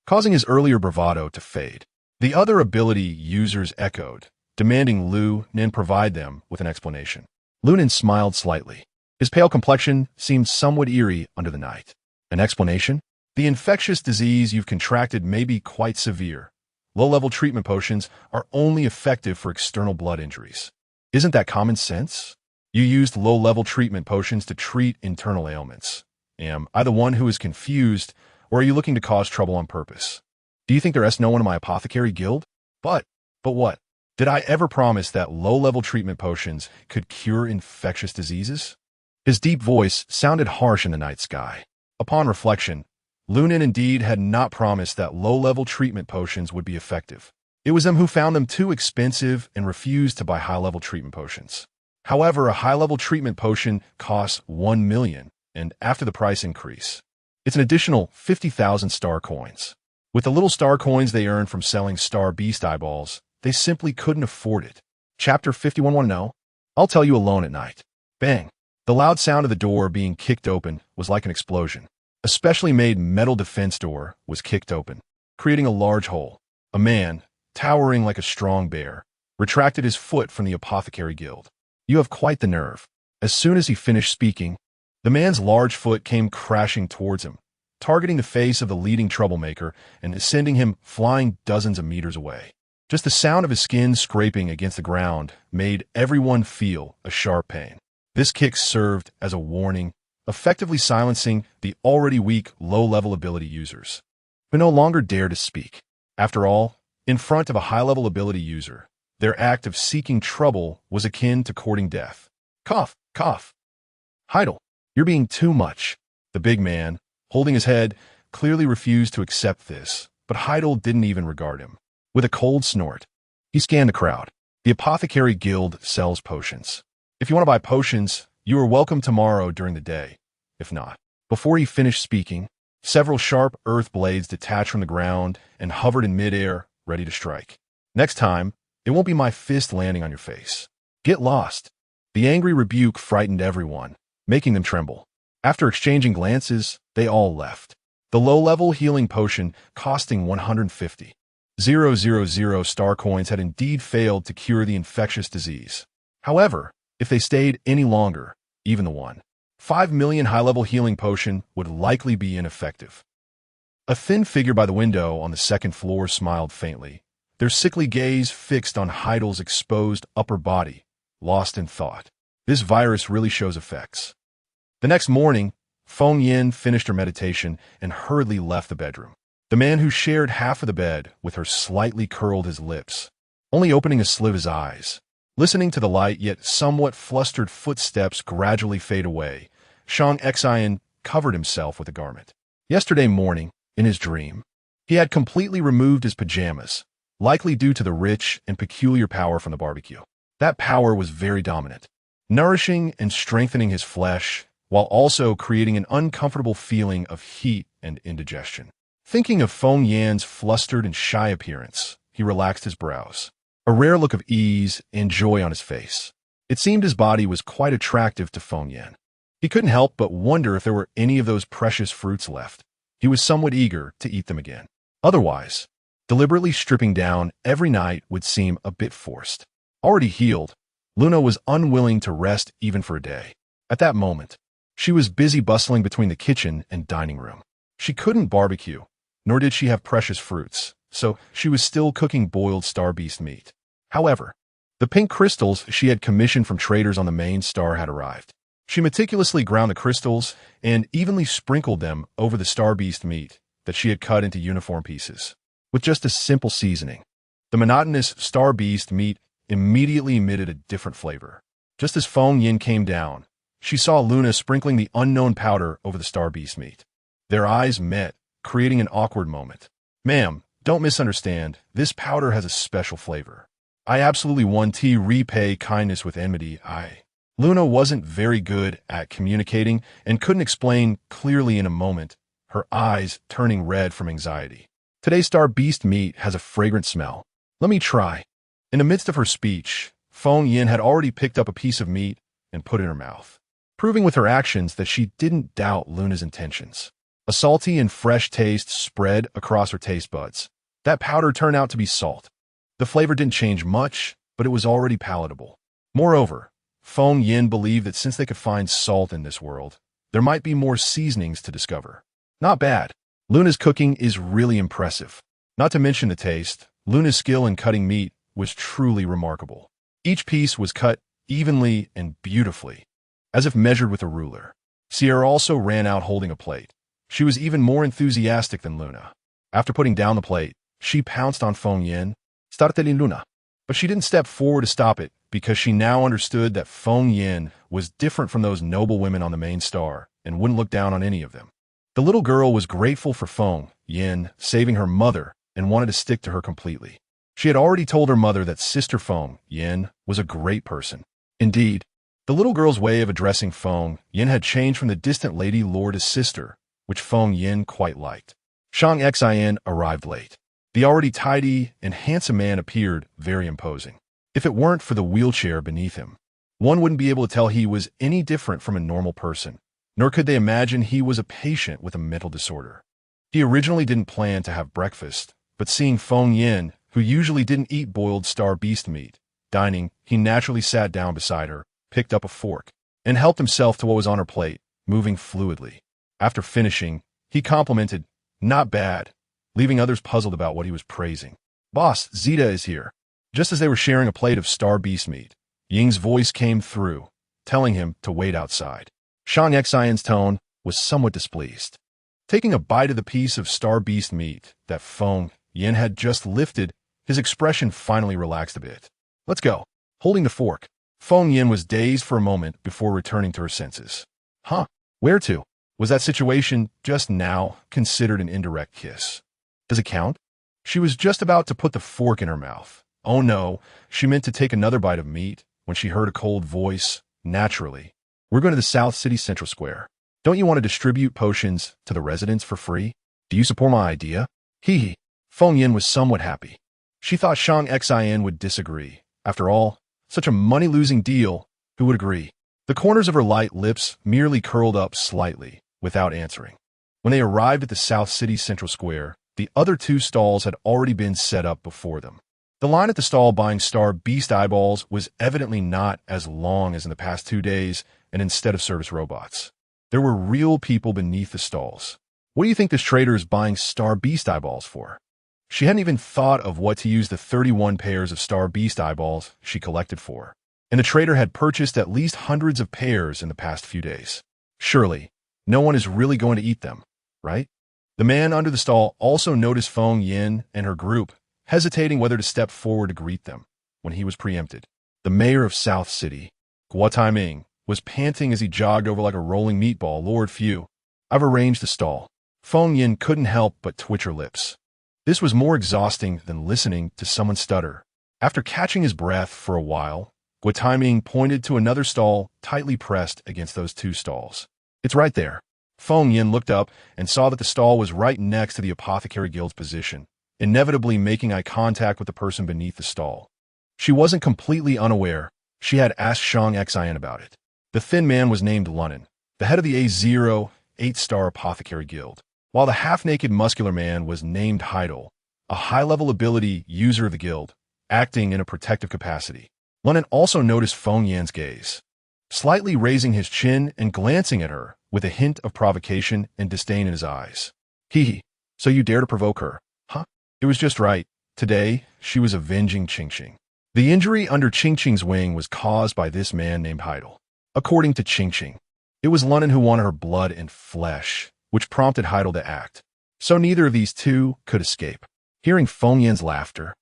causing his earlier bravado to fade. The other ability users echoed, demanding Lu Nin provide them with an explanation. Lu Nin smiled slightly. His pale complexion seemed somewhat eerie under the night. An explanation? The infectious disease you've contracted may be quite severe. Low-level treatment potions are only effective for external blood injuries. Isn't that common sense? You used low-level treatment potions to treat internal ailments. Am I the one who is confused, or are you looking to cause trouble on purpose? Do you think there is no one in my apothecary guild? But what? Did I ever promise that low-level treatment potions could cure infectious diseases? His deep voice sounded harsh in the night sky. Upon reflection, Lu Nin indeed had not promised that low-level treatment potions would be effective. It was them who found them too expensive and refused to buy high-level treatment potions. However, a high-level treatment potion costs 1 million, and after the price increase, it's an additional 50,000 star coins. With the little star coins they earned from selling star beast eyeballs, they simply couldn't afford it. Chapter 51 want to know? I'll tell you alone at night. Bang! The loud sound of the door being kicked open was like an explosion. A specially made metal defense door was kicked open, creating a large hole. A man, towering like a strong bear, retracted his foot from the apothecary guild. You have quite the nerve. As soon as he finished speaking, the man's large foot came crashing towards him, targeting the face of the leading troublemaker and sending him flying dozens of meters away. Just the sound of his skin scraping against the ground made everyone feel a sharp pain. This kick served as a warning, effectively silencing the already weak low-level ability users, who no longer dared to speak. After all, in front of a high-level ability user, their act of seeking trouble was akin to courting death. Cough, cough. Heidel, you're being too much. The big man, holding his head, clearly refused to accept this, but Heidel didn't even regard him. With a cold snort, he scanned the crowd. The Apothecary Guild sells potions. If you want to buy potions, you are welcome tomorrow during the day. If not. Before he finished speaking, several sharp earth blades detached from the ground and hovered in midair, ready to strike. Next time, it won't be my fist landing on your face. Get lost. The angry rebuke frightened everyone, making them tremble. After exchanging glances, they all left. The low-level healing potion costing 150,000 star coins had indeed failed to cure the infectious disease. However, if they stayed any longer, even the 5 million high-level healing potion would likely be ineffective. A thin figure by the window on the second floor smiled faintly, their sickly gaze fixed on Heidel's exposed upper body, lost in thought. This virus really shows effects. The next morning, Feng Yin finished her meditation and hurriedly left the bedroom. The man who shared half of the bed with her slightly curled his lips, only opening a slit of his eyes. Listening to the light yet somewhat flustered footsteps gradually fade away, Shang Xian covered himself with a garment. Yesterday morning, in his dream, he had completely removed his pajamas, likely due to the rich and peculiar power from the barbecue. That power was very dominant, nourishing and strengthening his flesh, while also creating an uncomfortable feeling of heat and indigestion. Thinking of Feng Yan's flustered and shy appearance, he relaxed his brows, a rare look of ease and joy on his face. It seemed his body was quite attractive to Feng Yan. He couldn't help but wonder if there were any of those precious fruits left. He was somewhat eager to eat them again. Otherwise, deliberately stripping down every night would seem a bit forced. Already healed, Luna was unwilling to rest even for a day. At that moment, she was busy bustling between the kitchen and dining room. She couldn't barbecue, nor did she have precious fruits, so she was still cooking boiled star beast meat. However, the pink crystals she had commissioned from traders on the main star had arrived. She meticulously ground the crystals and evenly sprinkled them over the star beast meat that she had cut into uniform pieces. With just a simple seasoning, the monotonous star beast meat immediately emitted a different flavor. Just as Feng Yin came down, she saw Luna sprinkling the unknown powder over the star beast meat. Their eyes met, creating an awkward moment. Ma'am, don't misunderstand, this powder has a special flavor. I absolutely want to repay kindness with enmity. Luna wasn't very good at communicating and couldn't explain clearly in a moment, her eyes turning red from anxiety. Today's star beast meat has a fragrant smell. Let me try. In the midst of her speech, Feng Yin had already picked up a piece of meat and put it in her mouth, proving with her actions that she didn't doubt Luna's intentions. A salty and fresh taste spread across her taste buds. That powder turned out to be salt. The flavor didn't change much, but it was already palatable. Moreover, Feng Yin believed that since they could find salt in this world, there might be more seasonings to discover. Not bad. Luna's cooking is really impressive. Not to mention the taste, Luna's skill in cutting meat was truly remarkable. Each piece was cut evenly and beautifully, as if measured with a ruler. Sierra also ran out holding a plate. She was even more enthusiastic than Luna. After putting down the plate, she pounced on Feng Yin. Starteli Luna. But she didn't step forward to stop it because she now understood that Feng Yin was different from those noble women on the main star and wouldn't look down on any of them. The little girl was grateful for Feng Yin saving her mother and wanted to stick to her completely. She had already told her mother that Sister Feng Yin was a great person. Indeed, the little girl's way of addressing Feng Yin had changed from the distant lady lord to sister, which Feng Yin quite liked. Shang Xin arrived late. The already tidy and handsome man appeared very imposing. If it weren't for the wheelchair beneath him, one wouldn't be able to tell he was any different from a normal person, nor could they imagine he was a patient with a mental disorder. He originally didn't plan to have breakfast, but seeing Feng Yin, who usually didn't eat boiled star beast meat, dining, he naturally sat down beside her, picked up a fork, and helped himself to what was on her plate, moving fluidly. After finishing, he complimented, "Not bad," leaving others puzzled about what he was praising. "Boss, Zeta is here." Just as they were sharing a plate of star beast meat, Ying's voice came through, telling him to wait outside. Shang Xion's tone was somewhat displeased. Taking a bite of the piece of star beast meat that Feng Yin had just lifted, his expression finally relaxed a bit. "Let's go." Holding the fork, Feng Yin was dazed for a moment before returning to her senses. Huh? Where to? Was that situation just now considered an indirect kiss? Does it count? She was just about to put the fork in her mouth. Oh no, she meant to take another bite of meat when she heard a cold voice. Naturally. "We're going to the South City Central Square. Don't you want to distribute potions to the residents for free? Do you support my idea?" Hee hee. Feng Yin was somewhat happy. She thought Shang Xin would disagree. After all, such a money-losing deal, who would agree? The corners of her light lips merely curled up slightly, without answering. When they arrived at the South City Central Square, the other two stalls had already been set up before them. The line at the stall buying star beast eyeballs was evidently not as long as in the past 2 days, and instead of service robots, there were real people beneath the stalls. What do you think this trader is buying star beast eyeballs for? She hadn't even thought of what to use the 31 pairs of star beast eyeballs she collected for, and the trader had purchased at least hundreds of pairs in the past few days. Surely, no one is really going to eat them, right? The man under the stall also noticed Feng Yin and her group, hesitating whether to step forward to greet them, when he was preempted. The mayor of South City, Guo Taiming, was panting as he jogged over like a rolling meatball. "Lord Fu, I've arranged the stall." Feng Yin couldn't help but twitch her lips. This was more exhausting than listening to someone stutter. After catching his breath for a while, Guo Taiming pointed to another stall tightly pressed against those two stalls. "It's right there." Feng Yin looked up and saw that the stall was right next to the Apothecary Guild's position, inevitably making eye contact with the person beneath the stall. She wasn't completely unaware. She had asked Shang Xian about it. The thin man was named Lunan, the head of the A0 8-star Apothecary Guild, while the half-naked muscular man was named Heidel, a high-level ability user of the guild, acting in a protective capacity. Lunan also noticed Feng Yin's gaze, slightly raising his chin and glancing at her with a hint of provocation and disdain in his eyes. "Hee hee, so you dare to provoke her, huh?" It was just right. Today, she was avenging Qingqing. The injury under Qingqing's wing was caused by this man named Heidel. According to Qingqing, it was Lunan who wanted her blood and flesh, which prompted Heidel to act. So neither of these two could escape. Hearing Feng Yin's laughter,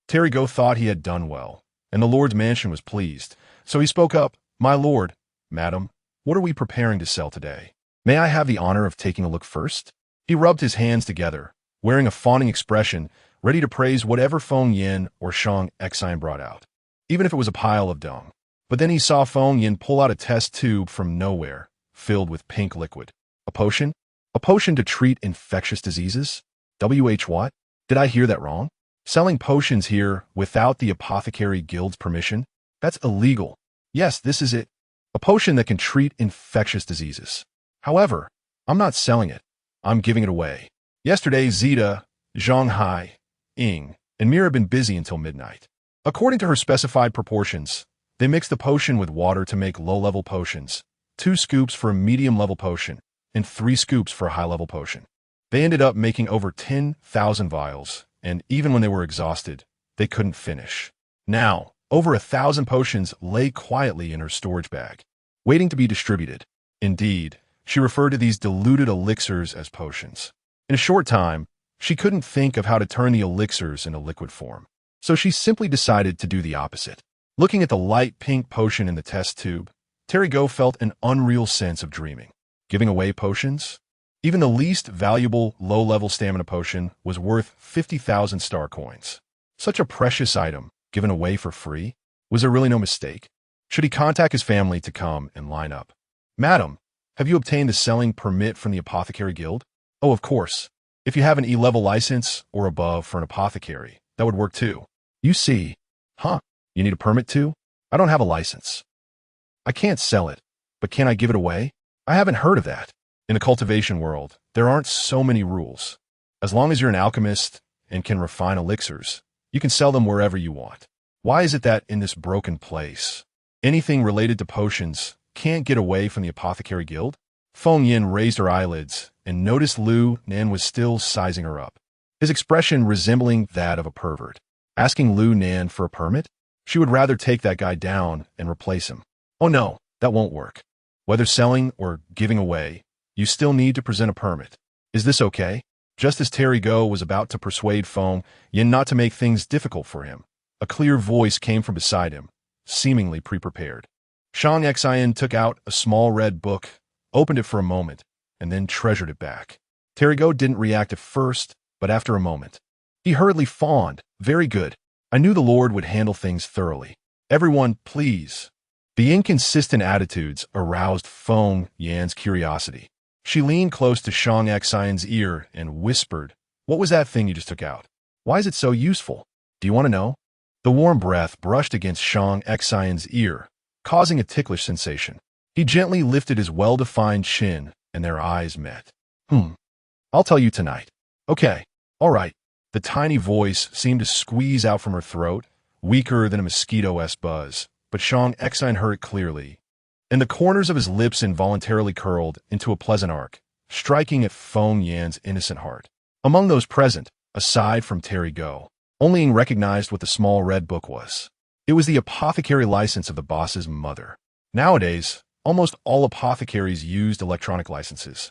Terry Go thought he had done well, and the Lord's mansion was pleased. So he spoke up, "My lord, madam, what are we preparing to sell today? May I have the honor of taking a look first?" He rubbed his hands together, wearing a fawning expression, ready to praise whatever Feng Yin or Shang Xian brought out, even if it was a pile of dung. But then he saw Feng Yin pull out a test tube from nowhere, filled with pink liquid. A potion? A potion to treat infectious diseases? What? Did I hear that wrong? Selling potions here without the Apothecary Guild's permission? That's illegal. Yes, this is it. A potion that can treat infectious diseases. However, I'm not selling it. I'm giving it away. Yesterday, Zita, Zhonghai, Ying, and Mira had been busy until midnight. According to her specified proportions, they mixed the potion with water to make low-level potions, 2 scoops for a medium-level potion, and 3 scoops for a high-level potion. They ended up making over 10,000 vials, and even when they were exhausted, they couldn't finish. Now, over 1,000 potions lay quietly in her storage bag, waiting to be distributed. Indeed, she referred to these diluted elixirs as potions. In a short time, she couldn't think of how to turn the elixirs into liquid form, so she simply decided to do the opposite. Looking at the light pink potion in the test tube, Terry Go felt an unreal sense of dreaming. Giving away potions? Even the least valuable low-level stamina potion was worth 50,000 star coins. Such a precious item, given away for free? Was there really no mistake? Should he contact his family to come and line up? Madam, have you obtained the selling permit from the Apothecary Guild? Oh, of course. If you have an E-level license or above for an apothecary, that would work too. You see. Huh? You need a permit too? I don't have a license. I can't sell it, but can I give it away? I haven't heard of that. In the cultivation world, there aren't so many rules. As long as you're an alchemist and can refine elixirs, you can sell them wherever you want. Why is it that in this broken place, anything related to potions can't get away from the Apothecary Guild? Feng Yin raised her eyelids and noticed Lu Nan was still sizing her up, his expression resembling that of a pervert. Asking Lu Nan for a permit? She would rather take that guy down and replace him. Oh no, that won't work. Whether selling or giving away, you still need to present a permit. Is this okay? Just as Terry Go was about to persuade Feng Yin not to make things difficult for him, a clear voice came from beside him, seemingly pre-prepared. Shang Xian took out a small red book, opened it for a moment, and then treasured it back. Terry Go didn't react at first, but after a moment, he hurriedly fawned. Very good. I knew the Lord would handle things thoroughly. Everyone, please. The inconsistent attitudes aroused Feng Yan's curiosity. She leaned close to Shang Xian's ear and whispered, "What was that thing you just took out? Why is it so useful? Do you want to know?" The warm breath brushed against Shang Xian's ear, causing a ticklish sensation. He gently lifted his well-defined chin, and their eyes met. I'll tell you tonight. Okay, all right. The tiny voice seemed to squeeze out from her throat, weaker than a mosquito-esque buzz, but Shang Xian heard it clearly, and the corners of his lips involuntarily curled into a pleasant arc, striking at Feng Yan's innocent heart. Among those present, aside from Terry Go, only Ying recognized what the small red book was. It was the apothecary license of the boss's mother. Nowadays, almost all apothecaries used electronic licenses.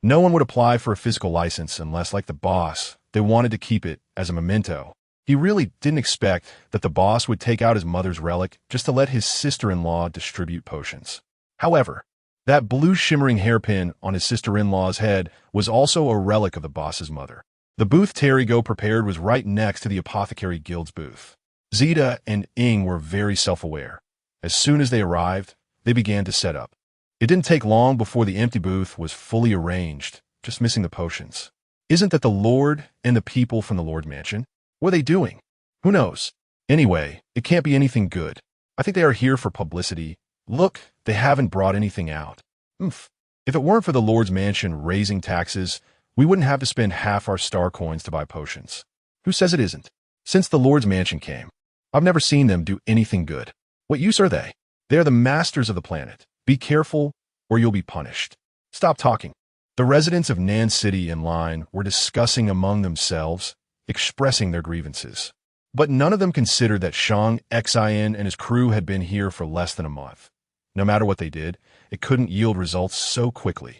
No one would apply for a physical license unless, like the boss, they wanted to keep it as a memento. He really didn't expect that the boss would take out his mother's relic just to let his sister-in-law distribute potions. However, that blue shimmering hairpin on his sister-in-law's head was also a relic of the boss's mother. The booth Terry Go prepared was right next to the Apothecary Guild's booth. Zita and Ying were very self-aware. As soon as they arrived, they began to set up. It didn't take long before the empty booth was fully arranged, just missing the potions. Isn't that the Lord and the people from the Lord Mansion? What are they doing? Who knows? Anyway, it can't be anything good. I think they are here for publicity. Look, they haven't brought anything out. If it weren't for the Lord's Mansion raising taxes, we wouldn't have to spend half our star coins to buy potions. Who says it isn't? Since the Lord's Mansion came, I've never seen them do anything good. What use are they? They are the masters of the planet. Be careful, or you'll be punished. Stop talking. The residents of Nan City in line were discussing among themselves, expressing their grievances. But none of them considered that Shang Xian and his crew had been here for less than a month. No matter what they did, it couldn't yield results so quickly.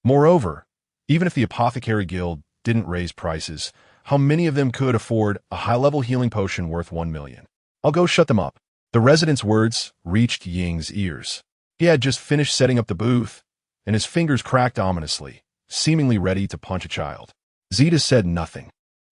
Moreover, even if the Apothecary Guild didn't raise prices, how many of them could afford a high-level healing potion worth 1 million? I'll go shut them up. The resident's words reached Ying's ears. He had just finished setting up the booth, and his fingers cracked ominously, seemingly ready to punch a child. Zita said nothing,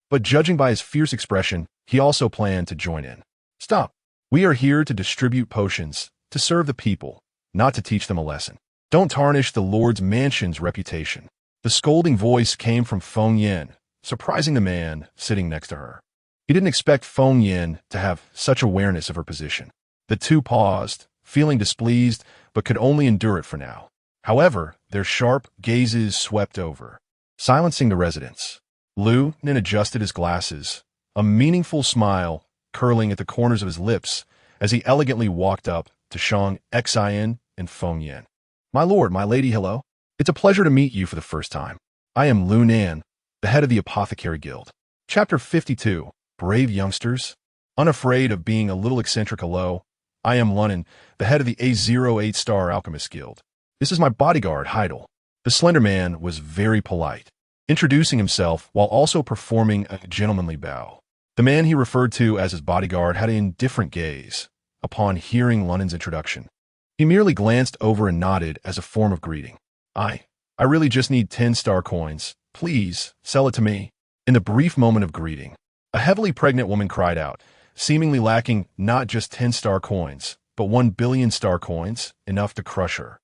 but judging by his fierce expression, he also planned to join in. Stop. We are here to distribute potions, to serve the people, not to teach them a lesson. Don't tarnish the Lord's Mansion's reputation. The scolding voice came from Feng Yin, surprising the man sitting next to her. He didn't expect Feng Yin to have such awareness of her position. The two paused, feeling displeased, but could only endure it for now. However, their sharp gazes swept over, silencing the residents. Lu Nin adjusted his glasses, a meaningful smile curling at the corners of his lips as he elegantly walked up to Shang Xin and Feng Yan. My lord, my lady, hello. It's a pleasure to meet you for the first time. I am Lu Nan, the head of the Apothecary Guild. Chapter 52, Brave Youngsters. Unafraid of being a little eccentric, hello. I am Lunin, the head of the A08 Star Alchemist Guild. This is my bodyguard, Heidel. The slender man was very polite, introducing himself while also performing a gentlemanly bow. The man he referred to as his bodyguard had an indifferent gaze upon hearing Lunin's introduction. He merely glanced over and nodded as a form of greeting. I really just need 10 star coins. Please, sell it to me. In the brief moment of greeting, a heavily pregnant woman cried out, seemingly lacking not just 10 star coins, but 1 billion star coins, enough to crush her.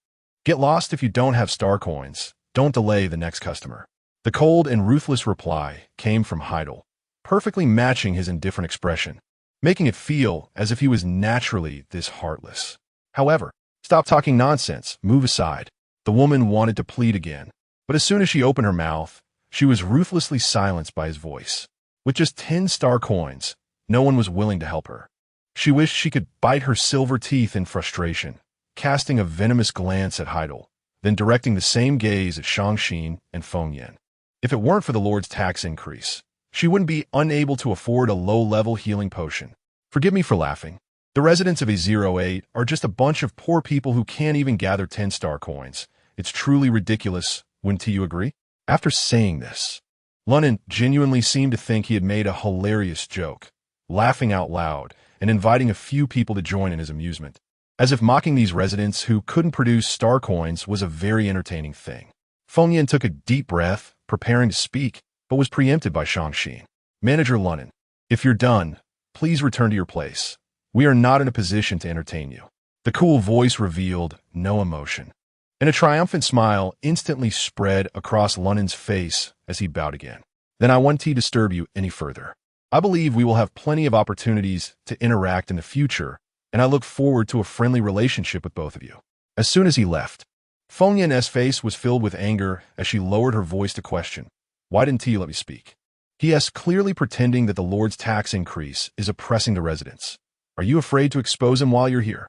Get lost if you don't have star coins. Don't delay the next customer. The cold and ruthless reply came from Heidel, perfectly matching his indifferent expression, making it feel as if he was naturally this heartless. However, stop talking nonsense, move aside. The woman wanted to plead again, but as soon as she opened her mouth, she was ruthlessly silenced by his voice. With just 10 star coins, no one was willing to help her. She wished she could bite her silver teeth in frustration, casting a venomous glance at Heidel, then directing the same gaze at Shangxin and Feng Yan. If it weren't for the Lord's tax increase, she wouldn't be unable to afford a low-level healing potion. Forgive me for laughing. The residents of A08 are just a bunch of poor people who can't even gather 10 star coins. It's truly ridiculous, wouldn't you agree? After saying this, Lunin genuinely seemed to think he had made a hilarious joke, laughing out loud and inviting a few people to join in his amusement, as if mocking these residents who couldn't produce star coins was a very entertaining thing. Feng Yan took a deep breath, preparing to speak, but was preempted by Shangxin. Manager Lunin, if you're done, please return to your place. We are not in a position to entertain you. The cool voice revealed no emotion, and a triumphant smile instantly spread across Lunin's face as he bowed again. Then I won't disturb you any further. I believe we will have plenty of opportunities to interact in the future, and I look forward to a friendly relationship with both of you. As soon as he left, Feng Yan's face was filled with anger as she lowered her voice to question, "Why didn't you let me speak?" He asked, clearly pretending that the Lord's tax increase is oppressing the residents. Are you afraid to expose him while you're here?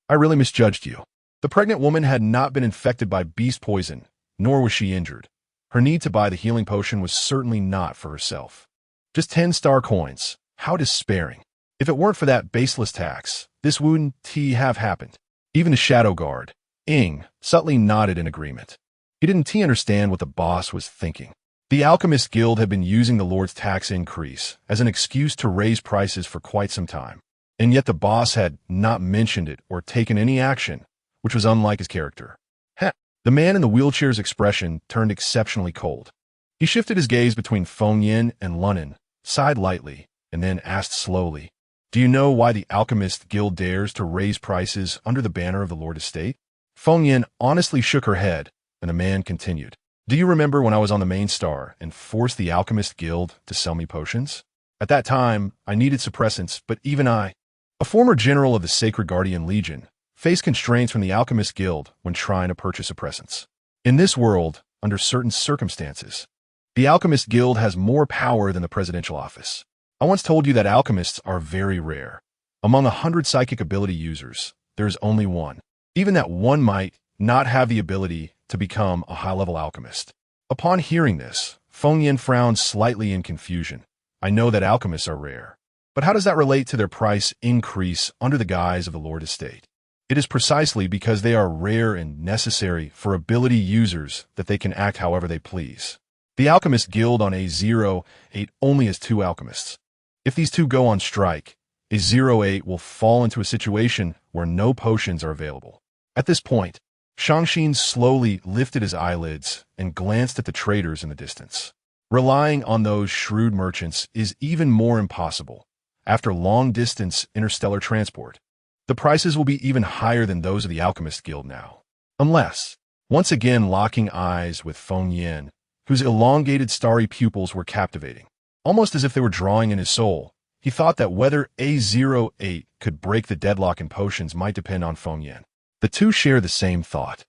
I really misjudged you. The pregnant woman had not been infected by beast poison, nor was she injured. Her need to buy the healing potion was certainly not for herself. Just 10 star coins. How despairing. If it weren't for that baseless tax, this wouldn't have happened. Even the shadow guard, Ing, subtly nodded in agreement. He didn't understand what the boss was thinking. The Alchemist Guild had been using the Lord's tax increase as an excuse to raise prices for quite some time, and yet the boss had not mentioned it or taken any action, which was unlike his character. The man in the wheelchair's expression turned exceptionally cold. He shifted his gaze between Feng Yan and Lunin, sighed lightly, and then asked slowly, "Do you know why the Alchemist Guild dares to raise prices under the banner of the Lord Estate?" Feng Yan honestly shook her head, and the man continued, "Do you remember when I was on the main star and forced the Alchemist Guild to sell me potions? At that time, I needed suppressants, but even I, a former general of the Sacred Guardian Legion, faced constraints from the Alchemist Guild when trying to purchase suppressants. In this world, under certain circumstances, the Alchemist Guild has more power than the presidential office. I once told you that alchemists are very rare. Among 100 psychic ability users, there is only one. Even that one might not have the ability to become a high-level alchemist." Upon hearing this, Feng Yan frowned slightly in confusion. "I know that alchemists are rare, but how does that relate to their price increase under the guise of the Lord Estate? It is precisely because they are rare and necessary for ability users that they can act however they please. The Alchemist Guild on A08 only has 2 alchemists. If these 2 go on strike, A08 will fall into a situation where no potions are available." At this point, Shangxin slowly lifted his eyelids and glanced at the traders in the distance. Relying on those shrewd merchants is even more impossible after long-distance interstellar transport. The prices will be even higher than those of the Alchemist Guild now. Unless, once again locking eyes with Feng Yan, whose elongated starry pupils were captivating. Almost as if they were drawing in his soul, he thought that whether A08 could break the deadlock in potions might depend on Feng Yan. The two share the same thought.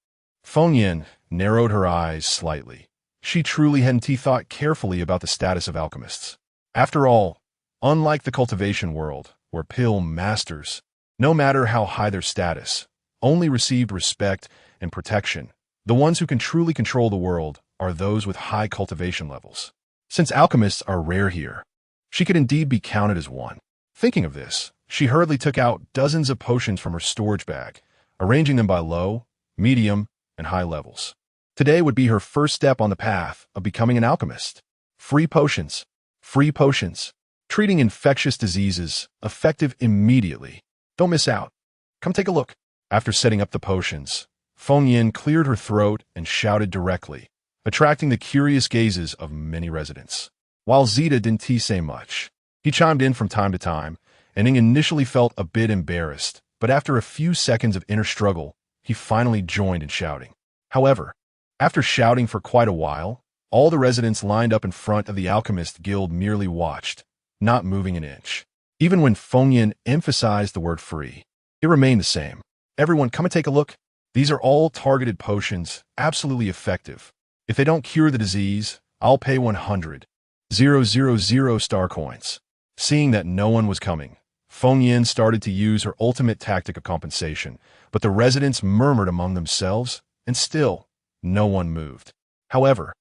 Feng Yan narrowed her eyes slightly. She truly hadn't thought carefully about the status of alchemists. After all, unlike the cultivation world, where pill masters, no matter how high their status, only received respect and protection, the ones who can truly control the world are those with high cultivation levels. Since alchemists are rare here, she could indeed be counted as one. Thinking of this, she hurriedly took out dozens of potions from her storage bag, arranging them by low, medium, and high levels. Today would be her first step on the path of becoming an alchemist. Free potions. Free potions. Treating infectious diseases, effective immediately. Don't miss out. Come take a look. After setting up the potions, Feng Yin cleared her throat and shouted directly, attracting the curious gazes of many residents. While Zeta didn't say much, he chimed in from time to time, and Ing initially felt a bit embarrassed, but after a few seconds of inner struggle, he finally joined in shouting. However, after shouting for quite a while, all the residents lined up in front of the Alchemist Guild merely watched, not moving an inch. Even when Feng Yin emphasized the word free, it remained the same. Everyone, come and take a look. These are all targeted potions, absolutely effective. If they don't cure the disease, I'll pay 100,000 star coins. Seeing that no one was coming, Feng Yin started to use her ultimate tactic of compensation, but the residents murmured among themselves, and still, no one moved. However,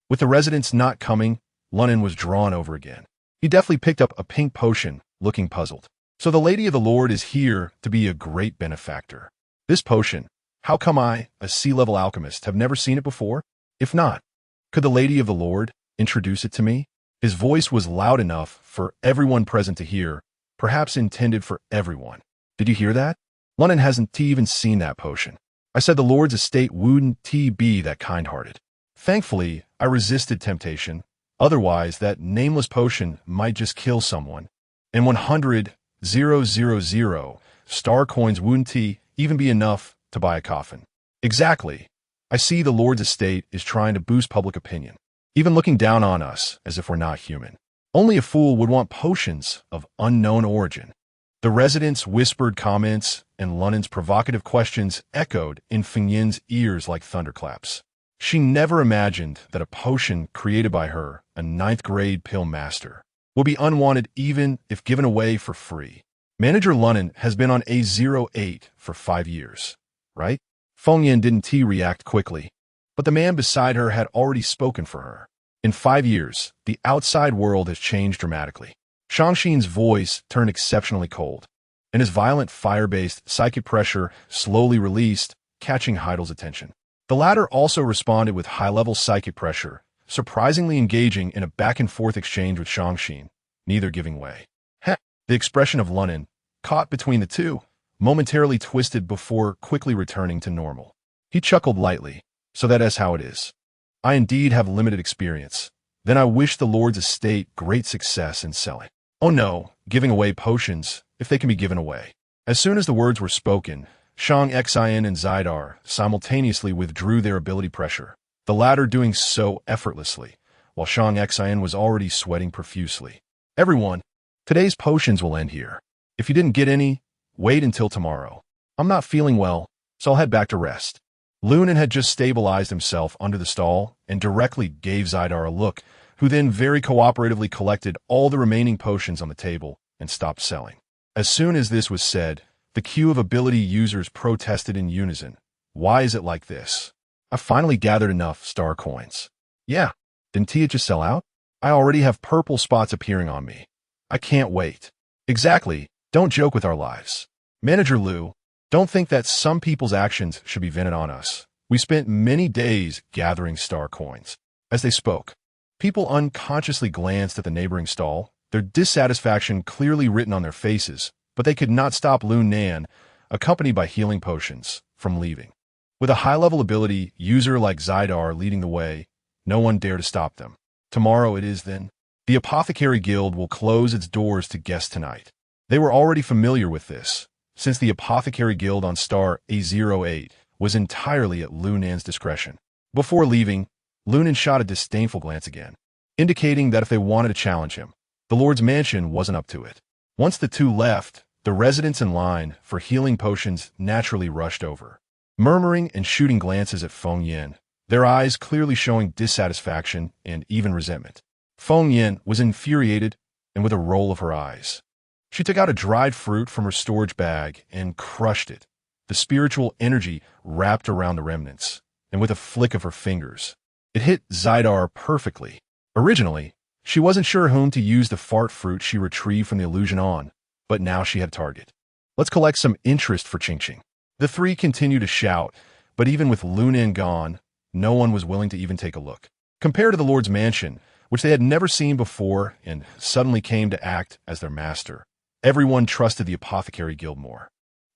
with the residents not coming, Lunan was drawn over again. He deftly picked up a pink potion, looking puzzled. So the Lady of the Lord is here to be a great benefactor. This potion, how come I, a sea-level alchemist, have never seen it before? If not, could the Lady of the Lord introduce it to me? His voice was loud enough for everyone present to hear, perhaps intended for everyone. Did you hear that? Lunan hasn't even seen that potion. I said the Lord's estate wouldn't be that kind-hearted. Thankfully, I resisted temptation. Otherwise, that nameless potion might just kill someone. And 100,000 star coins wouldn't even be enough to buy a coffin. Exactly. I see the Lord's estate is trying to boost public opinion, even looking down on us as if we're not human. Only a fool would want potions of unknown origin. The residents' whispered comments and Lunan's provocative questions echoed in Feng Yin's ears like thunderclaps. She never imagined that a potion created by her, a 9th-grade pill master, would be unwanted even if given away for free. Manager Lunan has been on A08 for 5 years, right? Feng Yin didn't react quickly, but the man beside her had already spoken for her. In 5 years, the outside world has changed dramatically. Shangxin's voice turned exceptionally cold, and his violent fire-based psychic pressure slowly released, catching Heidel's attention. The latter also responded with high-level psychic pressure, surprisingly engaging in a back-and-forth exchange with Shangxin, neither giving way. Heh! The expression of Lunan, caught between the two, momentarily twisted before quickly returning to normal. He chuckled lightly, so that is how it is. I indeed have limited experience. Then I wish the Lord's estate great success in selling. Oh no, giving away potions, if they can be given away. As soon as the words were spoken, Shang-Xin and Zidar simultaneously withdrew their ability pressure, the latter doing so effortlessly, while Shang-Xin was already sweating profusely. Everyone, today's potions will end here. If you didn't get any, wait until tomorrow. I'm not feeling well, so I'll head back to rest. Lunan had just stabilized himself under the stall and directly gave Zidar a look, who then very cooperatively collected all the remaining potions on the table and stopped selling. As soon as this was said, the queue of ability users protested in unison. Why is it like this? I finally gathered enough star coins. Yeah, didn't Tia just sell out? I already have purple spots appearing on me. I can't wait. Exactly, don't joke with our lives. Manager Liu, don't think that some people's actions should be vented on us. We spent many days gathering star coins. As they spoke, people unconsciously glanced at the neighboring stall, their dissatisfaction clearly written on their faces, but they could not stop Lun Nan, accompanied by healing potions, from leaving. With a high-level ability user like Zidar leading the way, no one dared to stop them. Tomorrow it is then. The Apothecary Guild will close its doors to guests tonight. They were already familiar with this, since the Apothecary Guild on star A08 was entirely at Lunan's discretion. Before leaving, Lunan shot a disdainful glance again, indicating that if they wanted to challenge him, the Lord's mansion wasn't up to it. Once the two left, the residents in line for healing potions naturally rushed over. Murmuring and shooting glances at Feng Yin, their eyes clearly showing dissatisfaction and even resentment. Feng Yin was infuriated and with a roll of her eyes. She took out a dried fruit from her storage bag and crushed it, the spiritual energy wrapped around the remnants, and with a flick of her fingers, it hit Zidar perfectly. Originally, she wasn't sure whom to use the fart fruit she retrieved from the illusion on, but now she had a target. Let's collect some interest for Ching Ching. The three continued to shout, but even with Lunin gone, no one was willing to even take a look. Compared to the Lord's mansion, which they had never seen before and suddenly came to act as their master, everyone trusted the Apothecary Guild more.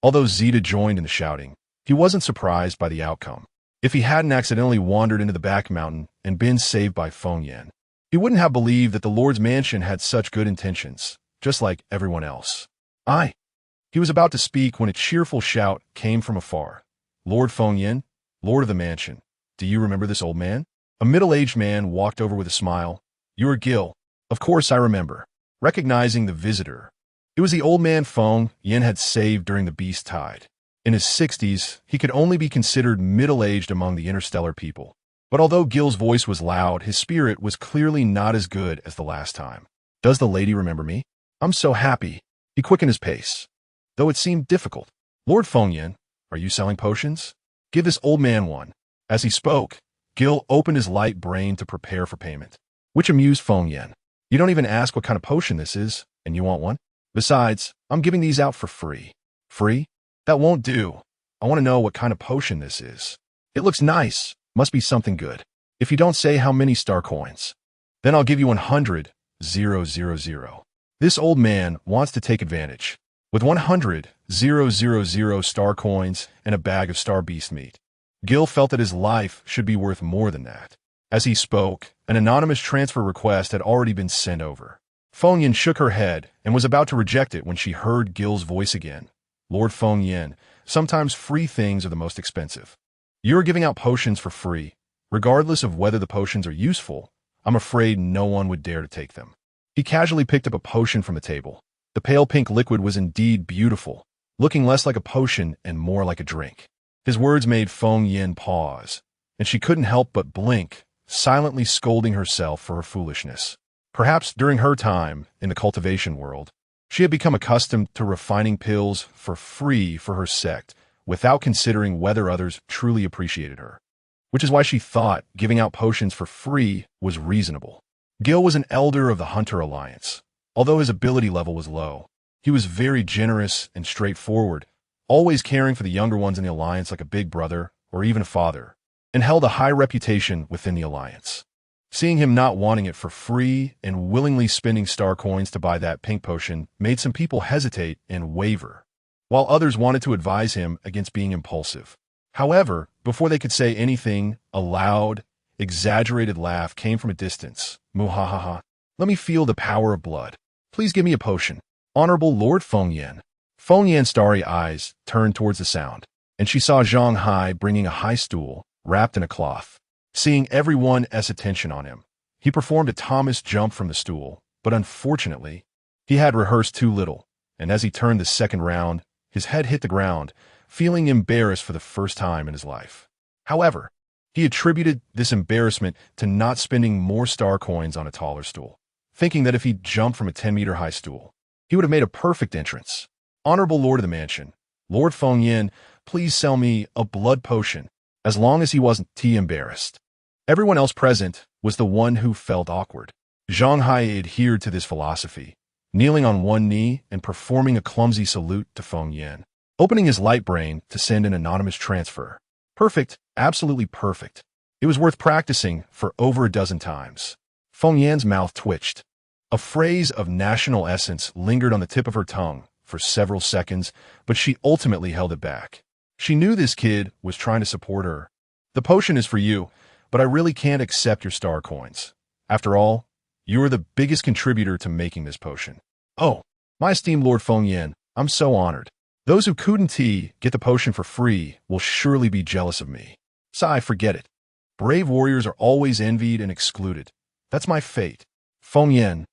Although Zeta joined in the shouting, he wasn't surprised by the outcome. If he hadn't accidentally wandered into the back mountain and been saved by Feng Yan, he wouldn't have believed that the Lord's mansion had such good intentions, just like everyone else. He was about to speak when a cheerful shout came from afar. Lord Feng Yin, Lord of the mansion, do you remember this old man? A middle-aged man walked over with a smile. You are Gil. Of course I remember. Recognizing the visitor, it was the old man Feng Yin had saved during the beast tide. In his 60s, he could only be considered middle-aged among the interstellar people. But although Gil's voice was loud, his spirit was clearly not as good as the last time. Does the lady remember me? I'm so happy. He quickened his pace, though it seemed difficult. Lord Feng Yin, are you selling potions? Give this old man one. As he spoke, Gil opened his light brain to prepare for payment, which amused Feng Yin. You don't even ask what kind of potion this is, and you want one? Besides, I'm giving these out for free. Free? That won't do. I want to know what kind of potion this is. It looks nice. Must be something good. If you don't say how many star coins, then I'll give you 100,000. This old man wants to take advantage. With 100,000 star coins and a bag of star beast meat, Gil felt that his life should be worth more than that. As he spoke, an anonymous transfer request had already been sent over. Feng Yin shook her head and was about to reject it when she heard Gil's voice again. Lord Feng Yin, sometimes free things are the most expensive. You are giving out potions for free. Regardless of whether the potions are useful, I'm afraid no one would dare to take them. He casually picked up a potion from the table. The pale pink liquid was indeed beautiful, looking less like a potion and more like a drink. His words made Feng Yin pause, and she couldn't help but blink, silently scolding herself for her foolishness. Perhaps during her time in the cultivation world, she had become accustomed to refining pills for free for her sect, without considering whether others truly appreciated her, which is why she thought giving out potions for free was reasonable. Gil was an elder of the Hunter Alliance. Although his ability level was low, he was very generous and straightforward, always caring for the younger ones in the Alliance like a big brother or even a father, and held a high reputation within the Alliance. Seeing him not wanting it for free and willingly spending star coins to buy that pink potion made some people hesitate and waver, while others wanted to advise him against being impulsive. However, before they could say anything, a loud, exaggerated laugh came from a distance. Muhahaha. Let me feel the power of blood. Please give me a potion. Honorable Lord Feng Yin. Feng Yan's starry eyes turned towards the sound, and she saw Zhang Hai bringing a high stool wrapped in a cloth. Seeing everyone's attention on him, he performed a Thomas jump from the stool, but unfortunately, he had rehearsed too little, and as he turned the second round, his head hit the ground, feeling embarrassed for the first time in his life. However, he attributed this embarrassment to not spending more star coins on a taller stool, thinking that if he jumped from a 10-meter high stool, he would have made a perfect entrance. Honorable Lord of the Mansion, Lord Feng Yin, please sell me a blood potion, as long as he wasn't too embarrassed. Everyone else present was the one who felt awkward. Zhang Hai adhered to this philosophy, kneeling on one knee and performing a clumsy salute to Feng Yin, opening his light brain to send an anonymous transfer. Perfect, absolutely perfect. It was worth practicing for over a dozen times. Feng Yan's mouth twitched. A phrase of national essence lingered on the tip of her tongue for several seconds, but she ultimately held it back. She knew this kid was trying to support her. The potion is for you, but I really can't accept your star coins. After all, you are the biggest contributor to making this potion. Oh, my esteemed Lord Feng Yin, I'm so honored. Those who couldn't get the potion for free will surely be jealous of me. Sigh, forget it. Brave warriors are always envied and excluded. That's my fate. Feng Yin.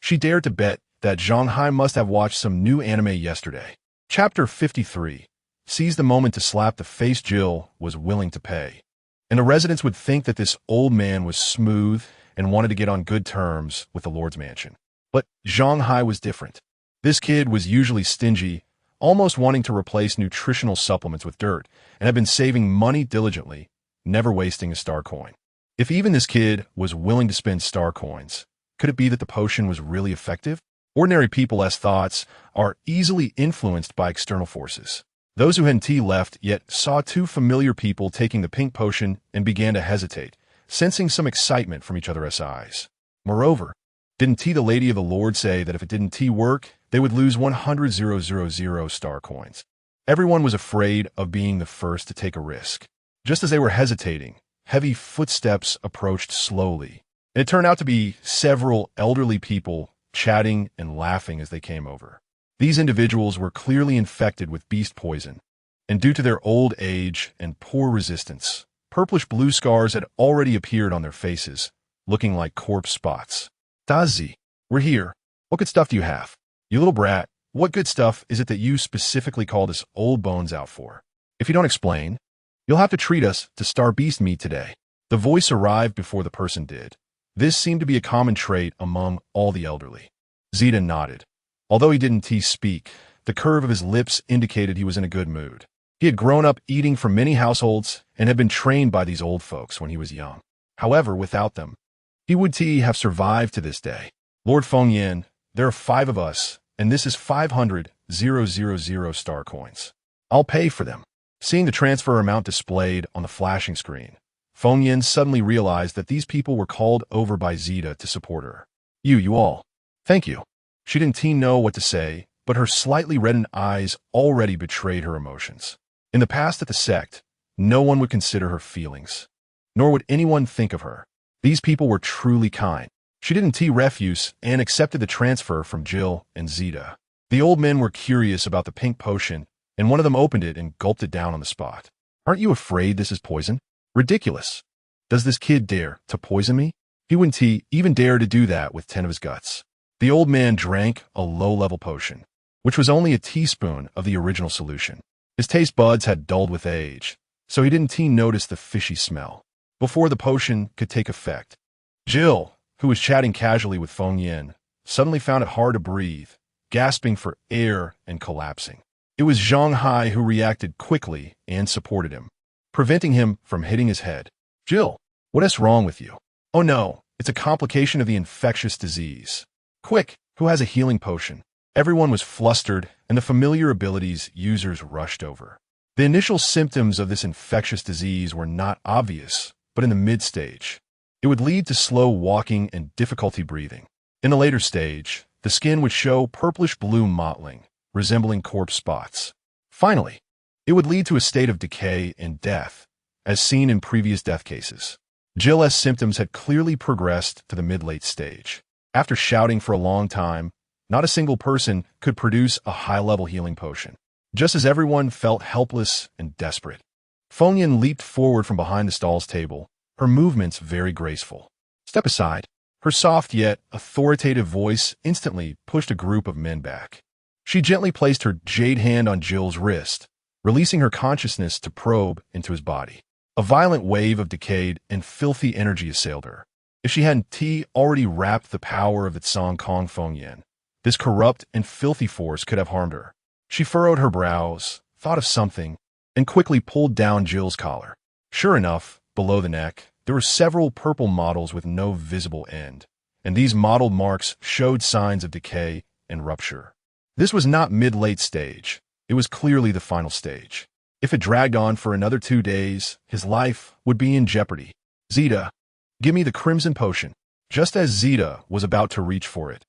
She dared to bet that Zhang Hai must have watched some new anime yesterday. Chapter 53. Seized the moment to slap the face Jill was willing to pay. and the residents would think that this old man was smooth and wanted to get on good terms with the Lord's mansion. But Zhang Hai was different. This kid was usually stingy, almost wanting to replace nutritional supplements with dirt, and had been saving money diligently, never wasting a star coin. If even this kid was willing to spend star coins, could it be that the potion was really effective? Ordinary people's thoughts are easily influenced by external forces. Those who hadn't left yet saw two familiar people taking the pink potion and began to hesitate, sensing some excitement from each other's eyes. Moreover, didn't the Lady of the Lord say that if it didn't work, they would lose 100,000 star coins? Everyone was afraid of being the first to take a risk. Just as they were hesitating, heavy footsteps approached slowly, and it turned out to be several elderly people chatting and laughing as they came over. These individuals were clearly infected with beast poison, and due to their old age and poor resistance, purplish-blue scars had already appeared on their faces, looking like corpse spots. Dazi, we're here. What good stuff do you have? You little brat, what good stuff is it that you specifically called us old bones out for? If you don't explain, you'll have to treat us to star beast meat today. The voice arrived before the person did. This seemed to be a common trait among all the elderly. Zeta nodded. Although he didn't speak, the curve of his lips indicated he was in a good mood. He had grown up eating from many households and had been trained by these old folks when he was young. However, without them, he would have survived to this day. Lord Fengyan, there are 5 of us, and this is 500,000 star coins. I'll pay for them. Seeing the transfer amount displayed on the flashing screen, Fengyan suddenly realized that these people were called over by Zeta to support her. You all. Thank you. She didn't know what to say, but her slightly reddened eyes already betrayed her emotions. In the past at the sect, no one would consider her feelings, nor would anyone think of her. These people were truly kind. She didn't refuse and accepted the transfer from Jill and Zeta. The old men were curious about the pink potion, and one of them opened it and gulped it down on the spot. Aren't you afraid this is poison? Ridiculous. Does this kid dare to poison me? He wouldn't even dare to do that with 10 of his guts. The old man drank a low-level potion, which was only a teaspoon of the original solution. His taste buds had dulled with age, so he didn't notice the fishy smell. Before the potion could take effect, Jill, who was chatting casually with Fengyan, suddenly found it hard to breathe, gasping for air and collapsing. It was Zhang Hai who reacted quickly and supported him, preventing him from hitting his head. Jill, what's wrong with you? Oh no, it's a complication of the infectious disease. Quick, who has a healing potion? Everyone was flustered, and the familiar abilities users rushed over. The initial symptoms of this infectious disease were not obvious, but in the mid-stage. It would lead to slow walking and difficulty breathing. In the later stage, the skin would show purplish-blue mottling, resembling corpse spots. Finally, it would lead to a state of decay and death, as seen in previous death cases. Jill's symptoms had clearly progressed to the mid-late stage. After shouting for a long time, not a single person could produce a high-level healing potion, just as everyone felt helpless and desperate. Fengyan leaped forward from behind the stall's table, her movements very graceful. Step aside. Her soft yet authoritative voice instantly pushed a group of men back. She gently placed her jade hand on Jill's wrist, releasing her consciousness to probe into his body. A violent wave of decayed and filthy energy assailed her. If she hadn't already wrapped the power of the Tsong Kong Fengyan, this corrupt and filthy force could have harmed her. She furrowed her brows, thought of something, and quickly pulled down Jill's collar. Sure enough, below the neck, there were several purple mottles with no visible end, and these mottled marks showed signs of decay and rupture. This was not mid-late stage. It was clearly the final stage. If it dragged on for another 2 days, his life would be in jeopardy. Zeta, give me the crimson potion. Just as Zeta was about to reach for it,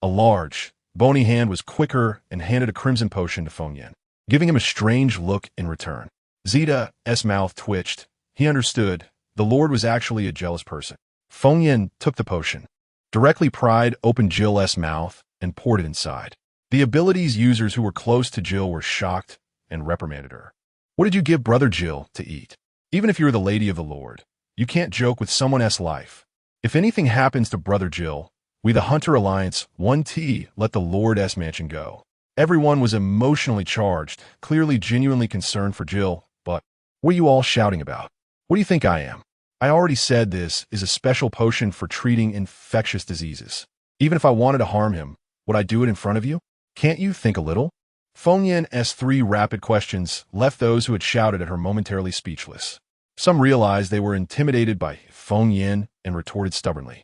a large, bony hand was quicker and handed a crimson potion to Fengyan, giving him a strange look in return. Zeta's mouth twitched. He understood. The Lord was actually a jealous person. Fengyan took the potion, directly pried open Jill's mouth, and poured it inside. The abilities users who were close to Jill were shocked and reprimanded her. What did you give Brother Jill to eat? Even if you're the Lady of the Lord, you can't joke with someone's life. If anything happens to Brother Jill, we the Hunter Alliance 1T let the Lord's mansion go. Everyone was emotionally charged, clearly genuinely concerned for Jill, but what are you all shouting about? What do you think I am? I already said this is a special potion for treating infectious diseases. Even if I wanted to harm him, would I do it in front of you? Can't you think a little? Feng Yan's three rapid questions left those who had shouted at her momentarily speechless. Some realized they were intimidated by Feng Yan and retorted stubbornly.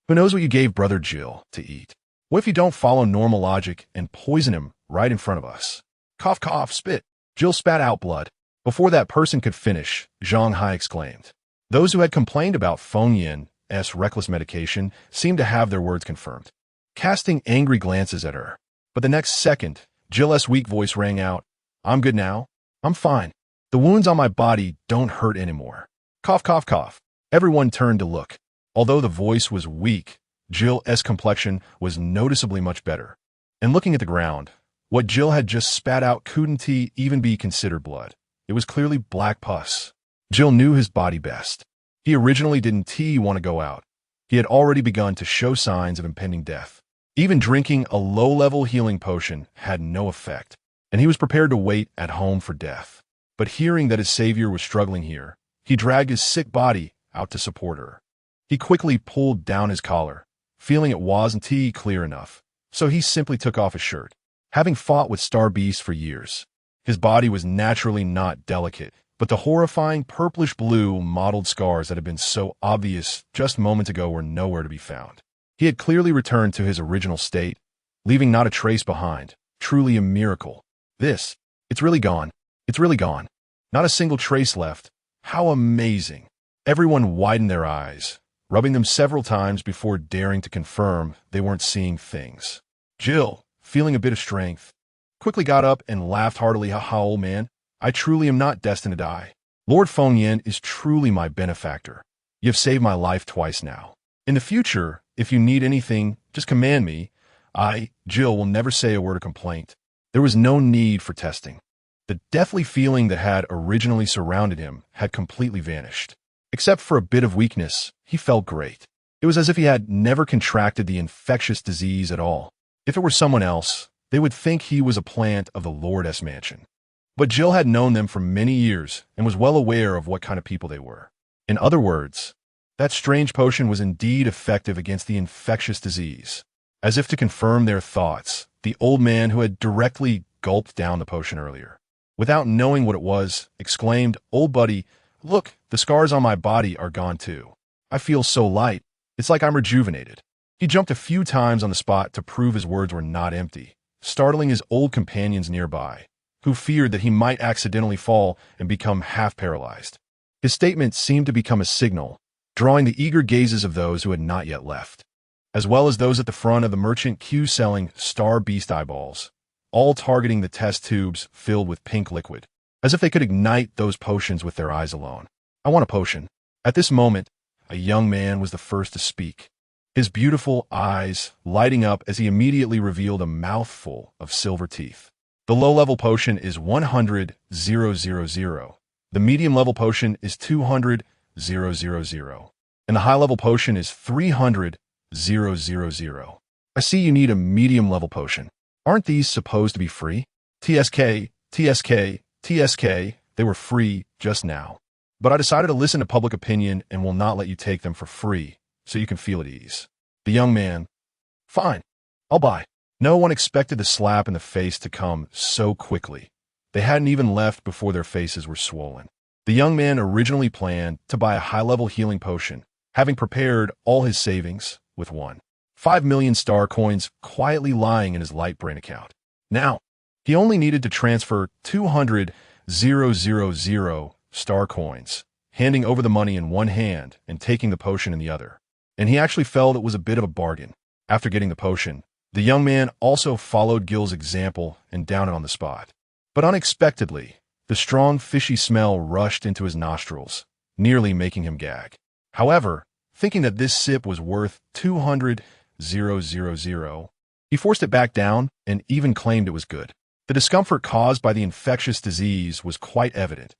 Who knows what you gave Brother Jill to eat? What if you don't follow normal logic and poison him right in front of us? Cough, cough, spit. Jill spat out blood. Before that person could finish, Zhang Hai exclaimed. Those who had complained about Feng Yan's reckless medication seemed to have their words confirmed, casting angry glances at her. But the next second, Jill's weak voice rang out, I'm good now. I'm fine. The wounds on my body don't hurt anymore. Cough, cough, cough. Everyone turned to look. Although the voice was weak, Jill's complexion was noticeably much better. And looking at the ground, what Jill had just spat out couldn't even be considered blood. It was clearly black pus. Jill knew his body best. He originally didn't want to go out. He had already begun to show signs of impending death. Even drinking a low-level healing potion had no effect, and he was prepared to wait at home for death. But hearing that his savior was struggling here, he dragged his sick body out to support her. He quickly pulled down his collar, feeling it wasn't clear enough, so he simply took off his shirt. Having fought with Star Beast for years, his body was naturally not delicate, but the horrifying purplish-blue mottled scars that had been so obvious just moments ago were nowhere to be found. He had clearly returned to his original state, leaving not a trace behind. Truly a miracle. It's really gone. It's really gone. Not a single trace left. How amazing. Everyone widened their eyes, rubbing them several times before daring to confirm they weren't seeing things. Jill, feeling a bit of strength, quickly got up and laughed heartily. Ha ha, old man. I truly am not destined to die. Lord Feng Yan is truly my benefactor. You have saved my life twice now. In the future, if you need anything, just command me. Jill, will never say a word of complaint. There was no need for testing. The deathly feeling that had originally surrounded him had completely vanished. Except for a bit of weakness, he felt great. It was as if he had never contracted the infectious disease at all. If it were someone else, they would think he was a plant of the Lord's mansion. But Jill had known them for many years and was well aware of what kind of people they were. In other words, that strange potion was indeed effective against the infectious disease. As if to confirm their thoughts, the old man who had directly gulped down the potion earlier, without knowing what it was, exclaimed, Old buddy, look, the scars on my body are gone too. I feel so light. It's like I'm rejuvenated. He jumped a few times on the spot to prove his words were not empty, startling his old companions nearby, who feared that he might accidentally fall and become half paralyzed. His statement seemed to become a signal, drawing the eager gazes of those who had not yet left, as well as those at the front of the merchant queue selling Star Beast eyeballs, all targeting the test tubes filled with pink liquid, as if they could ignite those potions with their eyes alone. I want a potion. At this moment, a young man was the first to speak, his beautiful eyes lighting up as he immediately revealed a mouthful of silver teeth. The low-level potion is 100,000. The medium-level potion is 200,000. And the high-level potion is 300,000. I see you need a medium-level potion. Aren't these supposed to be free? TSK, TSK, TSK, they were free just now. But I decided to listen to public opinion and will not let you take them for free, so you can feel at ease. The young man, fine, I'll buy. No one expected the slap in the face to come so quickly. They hadn't even left before their faces were swollen. The young man originally planned to buy a high-level healing potion, having prepared all his savings with 5 million star coins quietly lying in his light brain account. Now, he only needed to transfer 200,000 star coins, handing over the money in one hand and taking the potion in the other. And he actually felt it was a bit of a bargain. After getting the potion, the young man also followed Gil's example and downed it on the spot. But unexpectedly, the strong fishy smell rushed into his nostrils, nearly making him gag. However, thinking that this sip was worth 200,000, he forced it back down and even claimed it was good. The discomfort caused by the infectious disease was quite evident.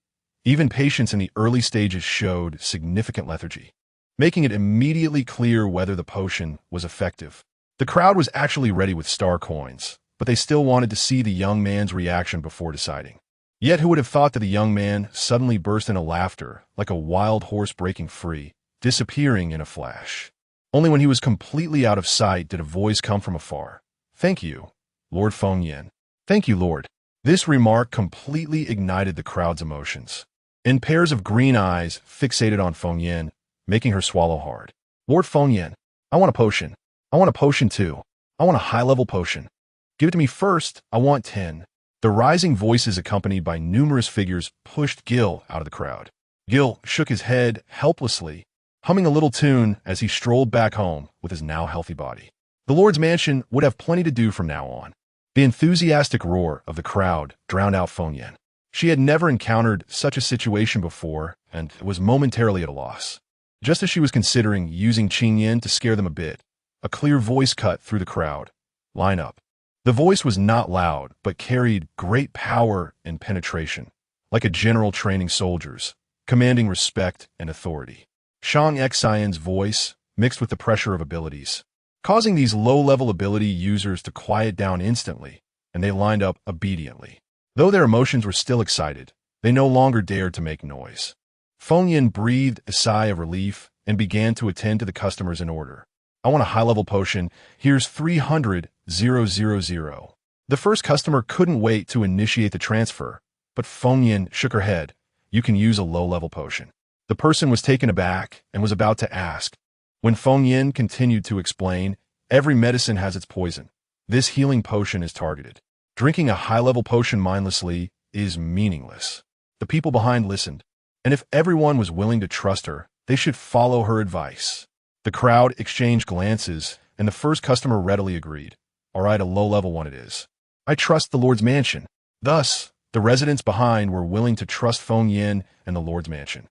Even patients in the early stages showed significant lethargy, making it immediately clear whether the potion was effective. The crowd was actually ready with star coins, but they still wanted to see the young man's reaction before deciding. Yet who would have thought that the young man suddenly burst into laughter, like a wild horse breaking free, disappearing in a flash. Only when he was completely out of sight did a voice come from afar. "Thank you, Lord Feng Yin." "Thank you, Lord." This remark completely ignited the crowd's emotions. In pairs of green eyes fixated on Feng Yin, making her swallow hard. "Lord Feng Yin, I want a potion. I want a potion too. I want a high-level potion. Give it to me first. I want 10. The rising voices, accompanied by numerous figures, pushed Gil out of the crowd. Gil shook his head helplessly, humming a little tune as he strolled back home with his now healthy body. The Lord's mansion would have plenty to do from now on. The enthusiastic roar of the crowd drowned out Feng Yin. She had never encountered such a situation before and was momentarily at a loss. Just as she was considering using Qing Yin to scare them a bit, a clear voice cut through the crowd. "Line up." The voice was not loud, but carried great power and penetration, like a general training soldiers, commanding respect and authority. Shang Xian's voice mixed with the pressure of abilities, causing these low-level ability users to quiet down instantly, and they lined up obediently. Though their emotions were still excited, they no longer dared to make noise. Feng Yin breathed a sigh of relief and began to attend to the customers in order. "I want a high-level potion. Here's 300,000. The first customer couldn't wait to initiate the transfer, but Feng Yin shook her head. "You can use a low-level potion." The person was taken aback and was about to ask. When Feng Yin continued to explain, "Every medicine has its poison. This healing potion is targeted. Drinking a high-level potion mindlessly is meaningless." The people behind listened, and if everyone was willing to trust her, they should follow her advice. The crowd exchanged glances, and the first customer readily agreed. "All right, a low-level one it is. I trust the Lord's mansion." Thus, the residents behind were willing to trust Feng Yin and the Lord's mansion,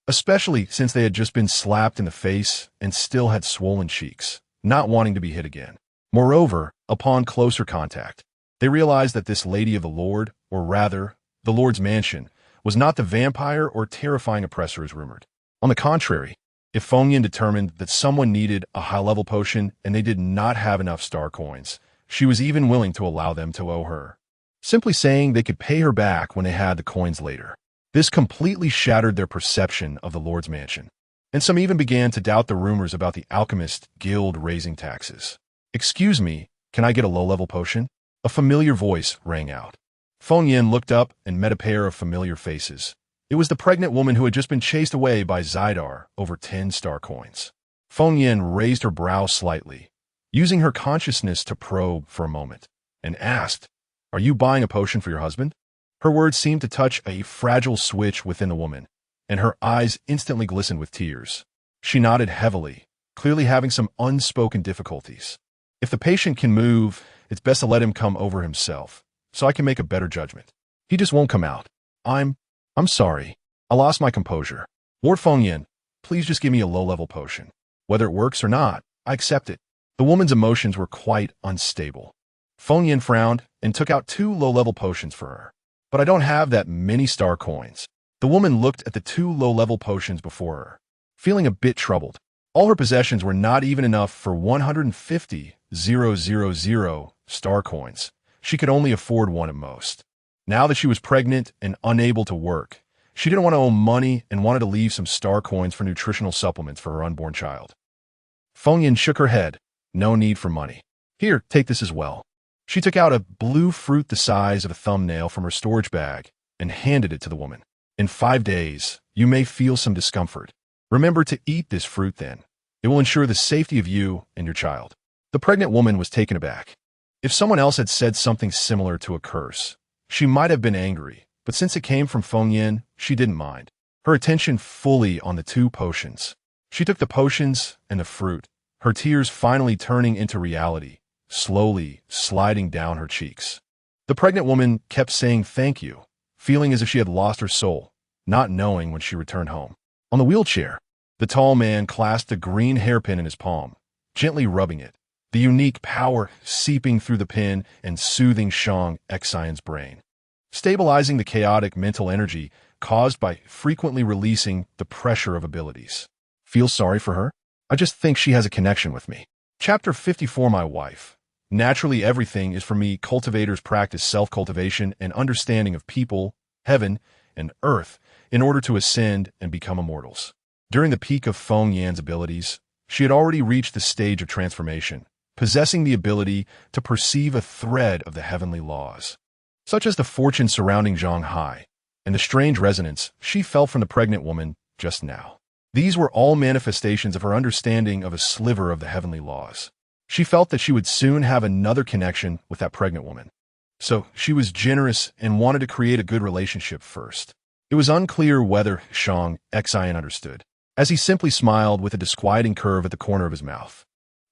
especially since they had just been slapped in the face and still had swollen cheeks, not wanting to be hit again. Moreover, upon closer contact, they realized that this lady of the Lord, or rather, the Lord's mansion, was not the vampire or terrifying oppressor as rumored. On the contrary, if Feng Yin determined that someone needed a high-level potion and they did not have enough star coins, she was even willing to allow them to owe her, simply saying they could pay her back when they had the coins later. This completely shattered their perception of the Lord's mansion, and some even began to doubt the rumors about the alchemist guild raising taxes. "Excuse me, can I get a low-level potion?" A familiar voice rang out. Feng Yin looked up and met a pair of familiar faces. It was the pregnant woman who had just been chased away by Zidar over 10 star coins. Feng Yin raised her brow slightly, using her consciousness to probe for a moment, and asked, "Are you buying a potion for your husband?" Her words seemed to touch a fragile switch within the woman, and her eyes instantly glistened with tears. She nodded heavily, clearly having some unspoken difficulties. "If the patient can move, it's best to let him come over himself, so I can make a better judgment. He just won't come out. I'm sorry. I lost my composure. Lord Feng Yin, please just give me a low-level potion. Whether it works or not, I accept it." The woman's emotions were quite unstable. Feng Yin frowned and took out 2 low-level potions for her. "But I don't have that many star coins." The woman looked at the 2 low-level potions before her, feeling a bit troubled. All her possessions were not even enough for 150,000 star coins. She could only afford one at most. Now that she was pregnant and unable to work, she didn't want to owe money and wanted to leave some star coins for nutritional supplements for her unborn child. Feng Yin shook her head. "No need for money. Here, take this as well." She took out a blue fruit the size of a thumbnail from her storage bag and handed it to the woman. "In 5 days, you may feel some discomfort. Remember to eat this fruit then. It will ensure the safety of you and your child." The pregnant woman was taken aback. If someone else had said something similar to a curse, she might have been angry, but since it came from Feng Yin, she didn't mind. Her attention fully on the 2 potions. She took the potions and the fruit, her tears finally turning into reality, slowly sliding down her cheeks. The pregnant woman kept saying thank you, feeling as if she had lost her soul, not knowing when she returned home. On the wheelchair, the tall man clasped a green hairpin in his palm, gently rubbing it, the unique power seeping through the pin and soothing Shang Xian's brain, stabilizing the chaotic mental energy caused by frequently releasing the pressure of abilities. "Feel sorry for her? I just think she has a connection with me." Chapter 54. My wife. Naturally, everything is for me. Cultivators practice self-cultivation and understanding of people, heaven, and earth in order to ascend and become immortals. During the peak of Feng Yan's abilities, she had already reached the stage of transformation, possessing the ability to perceive a thread of the heavenly laws, such as the fortune surrounding Zhang Hai and the strange resonance she felt from the pregnant woman just now. These were all manifestations of her understanding of a sliver of the heavenly laws. She felt that she would soon have another connection with that pregnant woman. So she was generous and wanted to create a good relationship first. It was unclear whether Xiang understood, as he simply smiled with a disquieting curve at the corner of his mouth.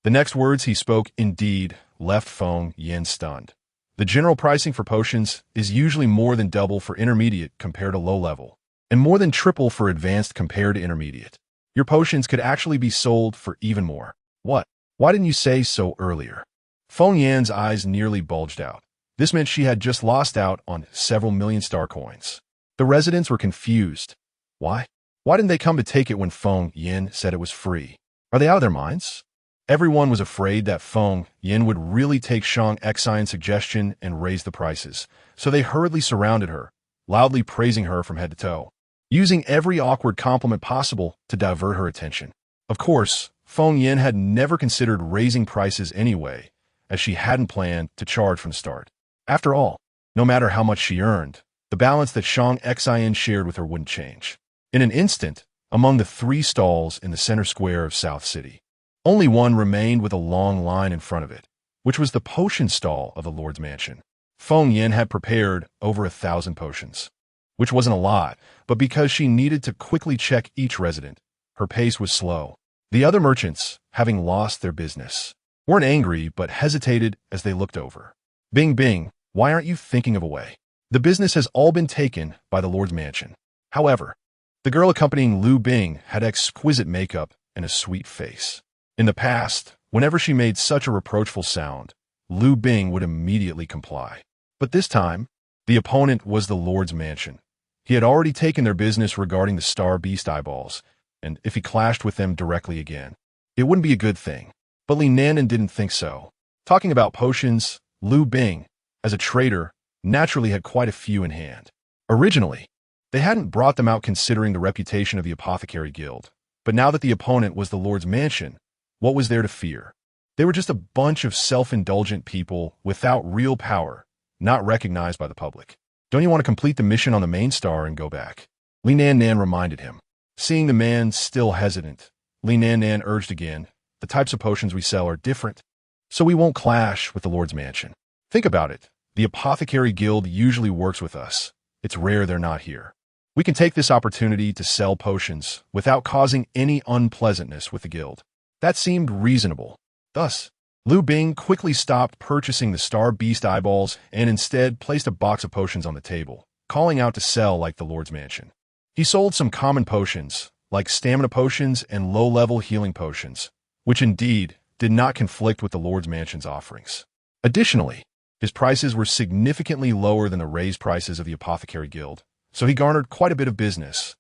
The next words he spoke indeed left Feng Yan stunned. The general pricing for potions is usually more than double for intermediate compared to low level, and more than triple for advanced compared to intermediate. Your potions could actually be sold for even more. What? Why didn't you say so earlier? Feng Yan's eyes nearly bulged out. This meant she had just lost out on several million star coins. The residents were confused. Why? Why didn't they come to take it when Feng Yan said it was free? Are they out of their minds? Everyone was afraid that Feng Yan would really take Xiang's suggestion and raise the prices, so they hurriedly surrounded her, loudly praising her from head to toe, using every awkward compliment possible to divert her attention. Of course, Feng Yan had never considered raising prices anyway, as she hadn't planned to charge from the start. After all, no matter how much she earned, the balance that Xiang shared with her wouldn't change. In an instant, among the 3 stalls in the center square of South City, only one remained with a long line in front of it, which was the potion stall of the Lord's mansion. Feng Yan had prepared over 1,000 potions, which wasn't a lot, but because she needed to quickly check each resident, her pace was slow. The other merchants, having lost their business, weren't angry but hesitated as they looked over. Bing Bing, why aren't you thinking of a way? The business has all been taken by the Lord's mansion. However, the girl accompanying Lu Bing had exquisite makeup and a sweet face. In the past, whenever she made such a reproachful sound, Lu Bing would immediately comply. But this time, the opponent was the Lord's mansion. He had already taken their business regarding the star beast eyeballs, and if he clashed with them directly again, it wouldn't be a good thing. But Li Nanan didn't think so. Talking about potions, Lu Bing, as a trader, naturally had quite a few in hand. Originally, they hadn't brought them out considering the reputation of the Apothecary Guild, but now that the opponent was the Lord's mansion, what was there to fear? They were just a bunch of self-indulgent people without real power, not recognized by the public. Don't you want to complete the mission on the main star and go back? Li Nanan reminded him. Seeing the man still hesitant, Li Nanan urged again, the types of potions we sell are different, so we won't clash with the Lord's mansion. Think about it. The Apothecary Guild usually works with us. It's rare they're not here. We can take this opportunity to sell potions without causing any unpleasantness with the guild. That seemed reasonable. Thus, Lu Bing quickly stopped purchasing the star beast eyeballs and instead placed a box of potions on the table, calling out to sell like the Lord's mansion. He sold some common potions, like stamina potions and low-level healing potions, which indeed did not conflict with the Lord's mansion's offerings. Additionally, his prices were significantly lower than the raised prices of the Apothecary Guild, so he garnered quite a bit of business,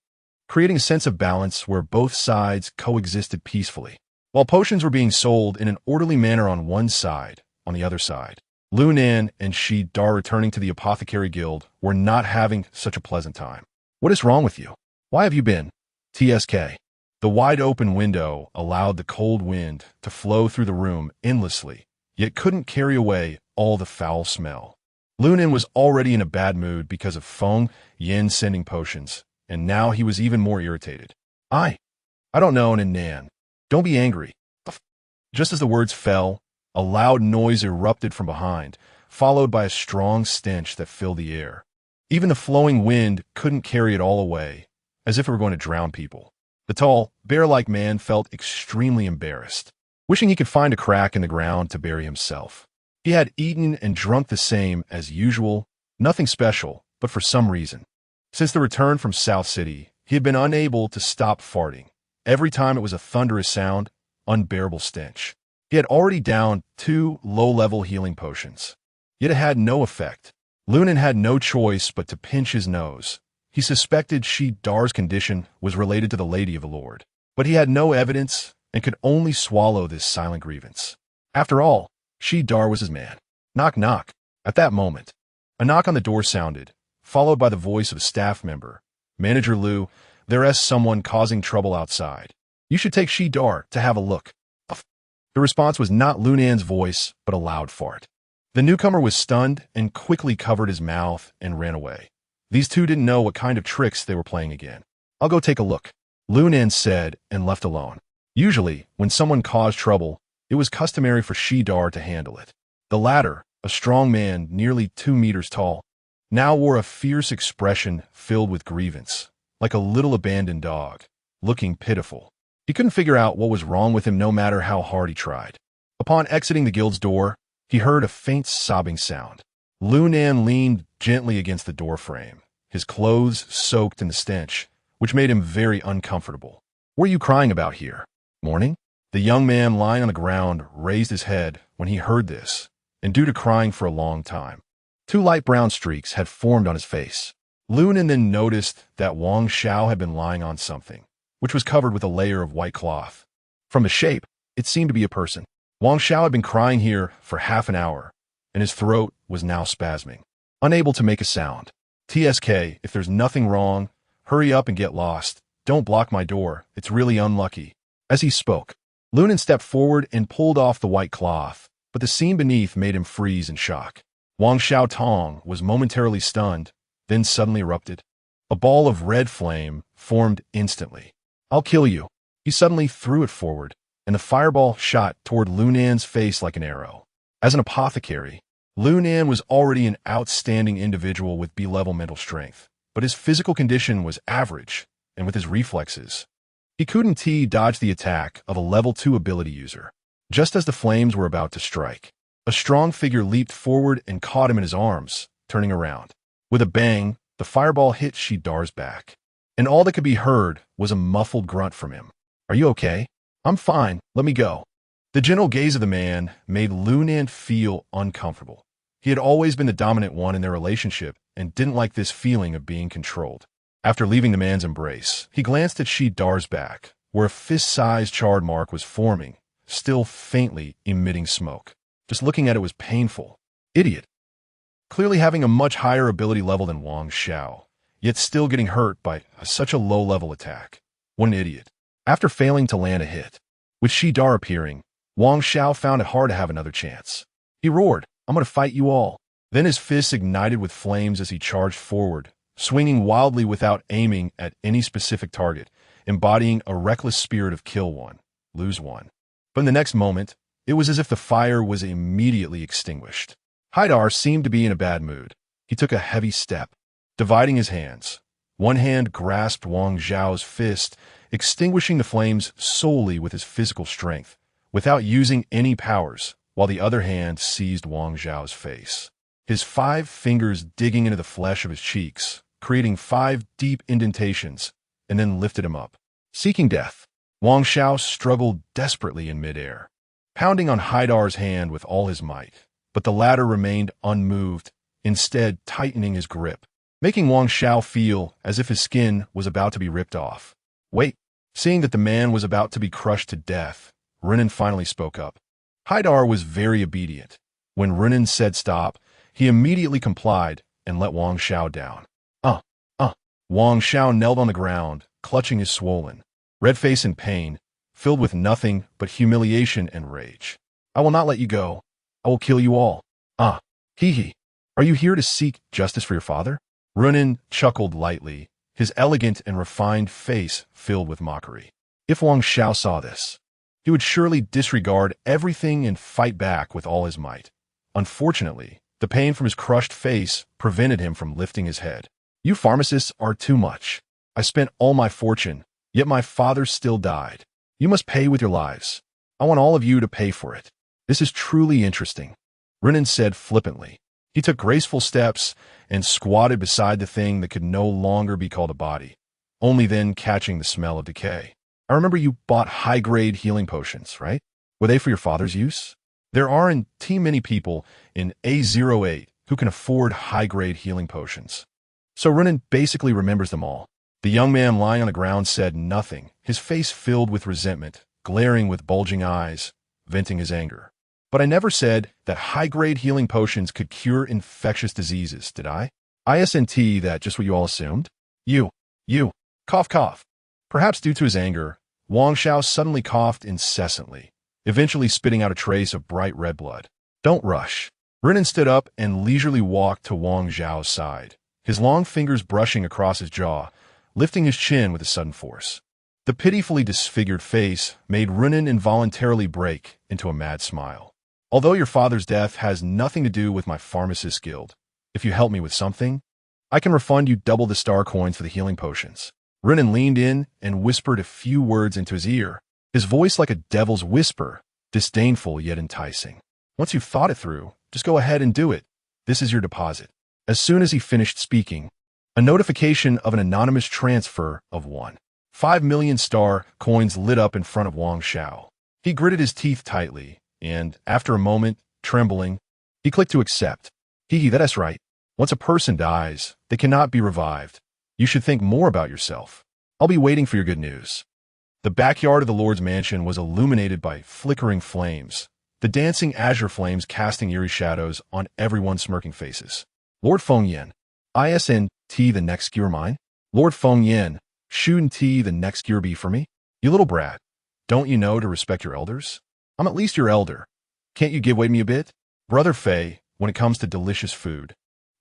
creating a sense of balance where both sides coexisted peacefully. While potions were being sold in an orderly manner on one side, on the other side, Lu Nan and Shi Dar returning to the Apothecary Guild were not having such a pleasant time. What is wrong with you? Why have you been? TSK. The wide-open window allowed the cold wind to flow through the room endlessly, yet couldn't carry away all the foul smell. Lu Nan was already in a bad mood because of Feng Yan sending potions, and now he was even more irritated. I don't know, Nan. Don't be angry. Just as the words fell, a loud noise erupted from behind, followed by a strong stench that filled the air. Even the flowing wind couldn't carry it all away, as if it were going to drown people. The tall, bear-like man felt extremely embarrassed, wishing he could find a crack in the ground to bury himself. He had eaten and drunk the same as usual, nothing special, but for some reason. Since the return from South City, he had been unable to stop farting. Every time it was a thunderous sound, unbearable stench. He had already downed 2 low-level healing potions, yet it had no effect. Lu Nan had no choice but to pinch his nose. He suspected Shi Dar's condition was related to the Lady of the Lord, but he had no evidence and could only swallow this silent grievance. After all, Shi Dar was his man. Knock knock. At that moment, a knock on the door sounded, followed by the voice of a staff member. Manager Lu, there's someone causing trouble outside. You should take Shi-Dar to have a look. The response was not Lunan's voice, but a loud fart. The newcomer was stunned and quickly covered his mouth and ran away. These two didn't know what kind of tricks they were playing again. I'll go take a look, Lunan said and left alone. Usually, when someone caused trouble, it was customary for Shi-Dar to handle it. The latter, a strong man nearly 2 meters tall, now wore a fierce expression filled with grievance, like a little abandoned dog, looking pitiful. He couldn't figure out what was wrong with him no matter how hard he tried. Upon exiting the guild's door, he heard a faint sobbing sound. Lunan leaned gently against the doorframe, his clothes soaked in the stench, which made him very uncomfortable. What are you crying about here? Morning? The young man lying on the ground raised his head when he heard this, and due to crying for a long time, 2 light brown streaks had formed on his face. Lunan then noticed that Wang Xiao had been lying on something, which was covered with a layer of white cloth. From the shape, it seemed to be a person. Wang Xiao had been crying here for half an hour, and his throat was now spasming, unable to make a sound. TSK, if there's nothing wrong, hurry up and get lost. Don't block my door. It's really unlucky. As he spoke, Lunan stepped forward and pulled off the white cloth, but the scene beneath made him freeze in shock. Wang Xiao Tong was momentarily stunned, then suddenly erupted. A ball of red flame formed instantly. I'll kill you. He suddenly threw it forward, and the fireball shot toward Lunan's face like an arrow. As an apothecary, Lunan was already an outstanding individual with B-level mental strength, but his physical condition was average, and with his reflexes, he couldn't dodge the attack of a level 2 ability user. Just as the flames were about to strike, a strong figure leaped forward and caught him in his arms, turning around. With a bang, the fireball hit Shi-Dar's back, and all that could be heard was a muffled grunt from him. Are you okay? I'm fine, let me go. The gentle gaze of the man made Lunan feel uncomfortable. He had always been the dominant one in their relationship and didn't like this feeling of being controlled. After leaving the man's embrace, he glanced at Shi-Dar's back, where a fist-sized charred mark was forming, still faintly emitting smoke. Just looking at it was painful. Idiot. Clearly having a much higher ability level than Wang Xiao, yet still getting hurt by such a low-level attack. What an idiot. After failing to land a hit, with Shi-Dar appearing, Wang Xiao found it hard to have another chance. He roared, I'm going to fight you all. Then his fists ignited with flames as he charged forward, swinging wildly without aiming at any specific target, embodying a reckless spirit of kill one, lose one. But in the next moment, it was as if the fire was immediately extinguished. Haidar seemed to be in a bad mood. He took a heavy step, dividing his hands. One hand grasped Wang Xiao's fist, extinguishing the flames solely with his physical strength, without using any powers, while the other hand seized Wang Xiao's face. His 5 fingers digging into the flesh of his cheeks, creating 5 deep indentations, and then lifted him up. Seeking death, Wang Xiao struggled desperately in midair, pounding on Haidar's hand with all his might, but the latter remained unmoved, instead tightening his grip, making Wang Xiao feel as if his skin was about to be ripped off. Wait. Seeing that the man was about to be crushed to death, Runan finally spoke up. Haidar was very obedient. When Runan said stop, he immediately complied and let Wang Xiao down. Wang Xiao knelt on the ground, clutching his swollen, red face in pain, filled with nothing but humiliation and rage. I will not let you go. I will kill you all. Hee. Are you here to seek justice for your father? Runan chuckled lightly, his elegant and refined face filled with mockery. If Wang Xiao saw this, he would surely disregard everything and fight back with all his might. Unfortunately, the pain from his crushed face prevented him from lifting his head. You pharmacists are too much. I spent all my fortune, yet my father still died. You must pay with your lives. I want all of you to pay for it. This is truly interesting, Runan said flippantly. He took graceful steps and squatted beside the thing that could no longer be called a body, only then catching the smell of decay. I remember you bought high-grade healing potions, right? Were they for your father's use? There aren't too many people in A08 who can afford high-grade healing potions. So Runan basically remembers them all. The young man lying on the ground said nothing, his face filled with resentment, glaring with bulging eyes, venting his anger. But I never said that high-grade healing potions could cure infectious diseases, did I? Isn't that just what you all assumed? You. Cough, cough. Perhaps due to his anger, Wang Xiao suddenly coughed incessantly, eventually spitting out a trace of bright red blood. Don't rush. Renan stood up and leisurely walked to Wang Xiao's side, his long fingers brushing across his jaw, lifting his chin with a sudden force. The pitifully disfigured face made Renan involuntarily break into a mad smile. Although your father's death has nothing to do with my pharmacist guild, if you help me with something, I can refund you double the star coins for the healing potions. Renan leaned in and whispered a few words into his ear, his voice like a devil's whisper, disdainful yet enticing. Once you've thought it through, just go ahead and do it. This is your deposit. As soon as he finished speaking, a notification of an anonymous transfer of 1.5 million star coins lit up in front of Wang Xiao. He gritted his teeth tightly, and, after a moment, trembling, he clicked to accept. That's right. Once a person dies, they cannot be revived. You should think more about yourself. I'll be waiting for your good news. The backyard of the Lord's mansion was illuminated by flickering flames, the dancing azure flames casting eerie shadows on everyone's smirking faces. Lord Fengyan, isn't the next skewer mine? Lord Fengyan, shouldn't the next skewer be for me? You little brat, don't you know to respect your elders? I'm at least your elder. Can't you give way to me a bit? Brother Fei, when it comes to delicious food,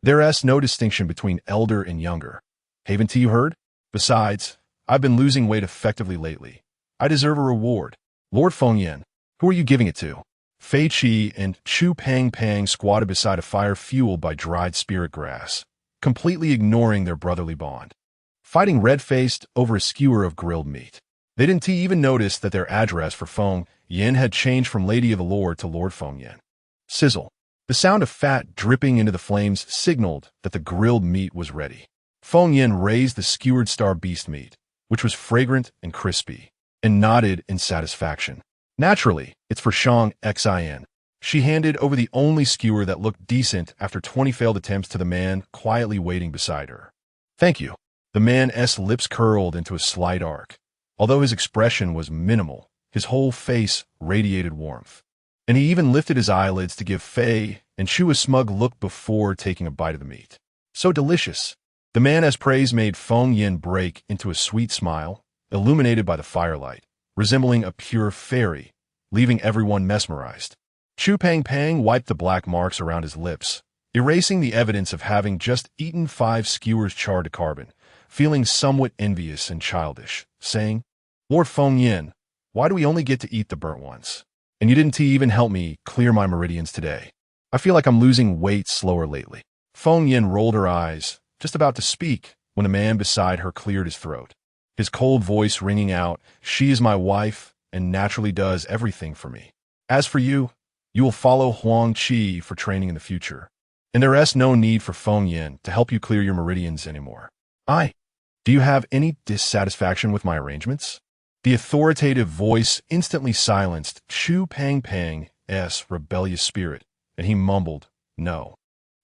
there's no distinction between elder and younger. Haven't you heard? Besides, I've been losing weight effectively lately. I deserve a reward. Lord Fengyan, who are you giving it to? Fei Qi and Chu Pang Pang squatted beside a fire fueled by dried spirit grass, completely ignoring their brotherly bond, fighting red-faced over a skewer of grilled meat. They didn't even notice that their address for Feng Yin had changed from Lady of the Lord to Lord Fengyan. Sizzle. The sound of fat dripping into the flames signaled that the grilled meat was ready. Feng Yin raised the skewered star beast meat, which was fragrant and crispy, and nodded in satisfaction. Naturally, it's for Shang Xin. She handed over the only skewer that looked decent after 20 failed attempts to the man quietly waiting beside her. Thank you. The man's lips curled into a slight arc. Although his expression was minimal, his whole face radiated warmth. And he even lifted his eyelids to give Fei and Chu a smug look before taking a bite of the meat. So delicious. The man's praise made Feng Yin break into a sweet smile, illuminated by the firelight, resembling a pure fairy, leaving everyone mesmerized. Chu Pang Pang wiped the black marks around his lips, erasing the evidence of having just eaten 5 skewers charred to carbon, feeling somewhat envious and childish, saying, Lord Feng Yin, why do we only get to eat the burnt ones? And you didn't even help me clear my meridians today. I feel like I'm losing weight slower lately. Feng Yin rolled her eyes, just about to speak, when the man beside her cleared his throat, his cold voice ringing out, She is my wife and naturally does everything for me. As for you, you will follow Huang Qi for training in the future, and there is no need for Feng Yin to help you clear your meridians anymore. Do you have any dissatisfaction with my arrangements? The authoritative voice instantly silenced Chu Pang Pang's rebellious spirit, and he mumbled, no.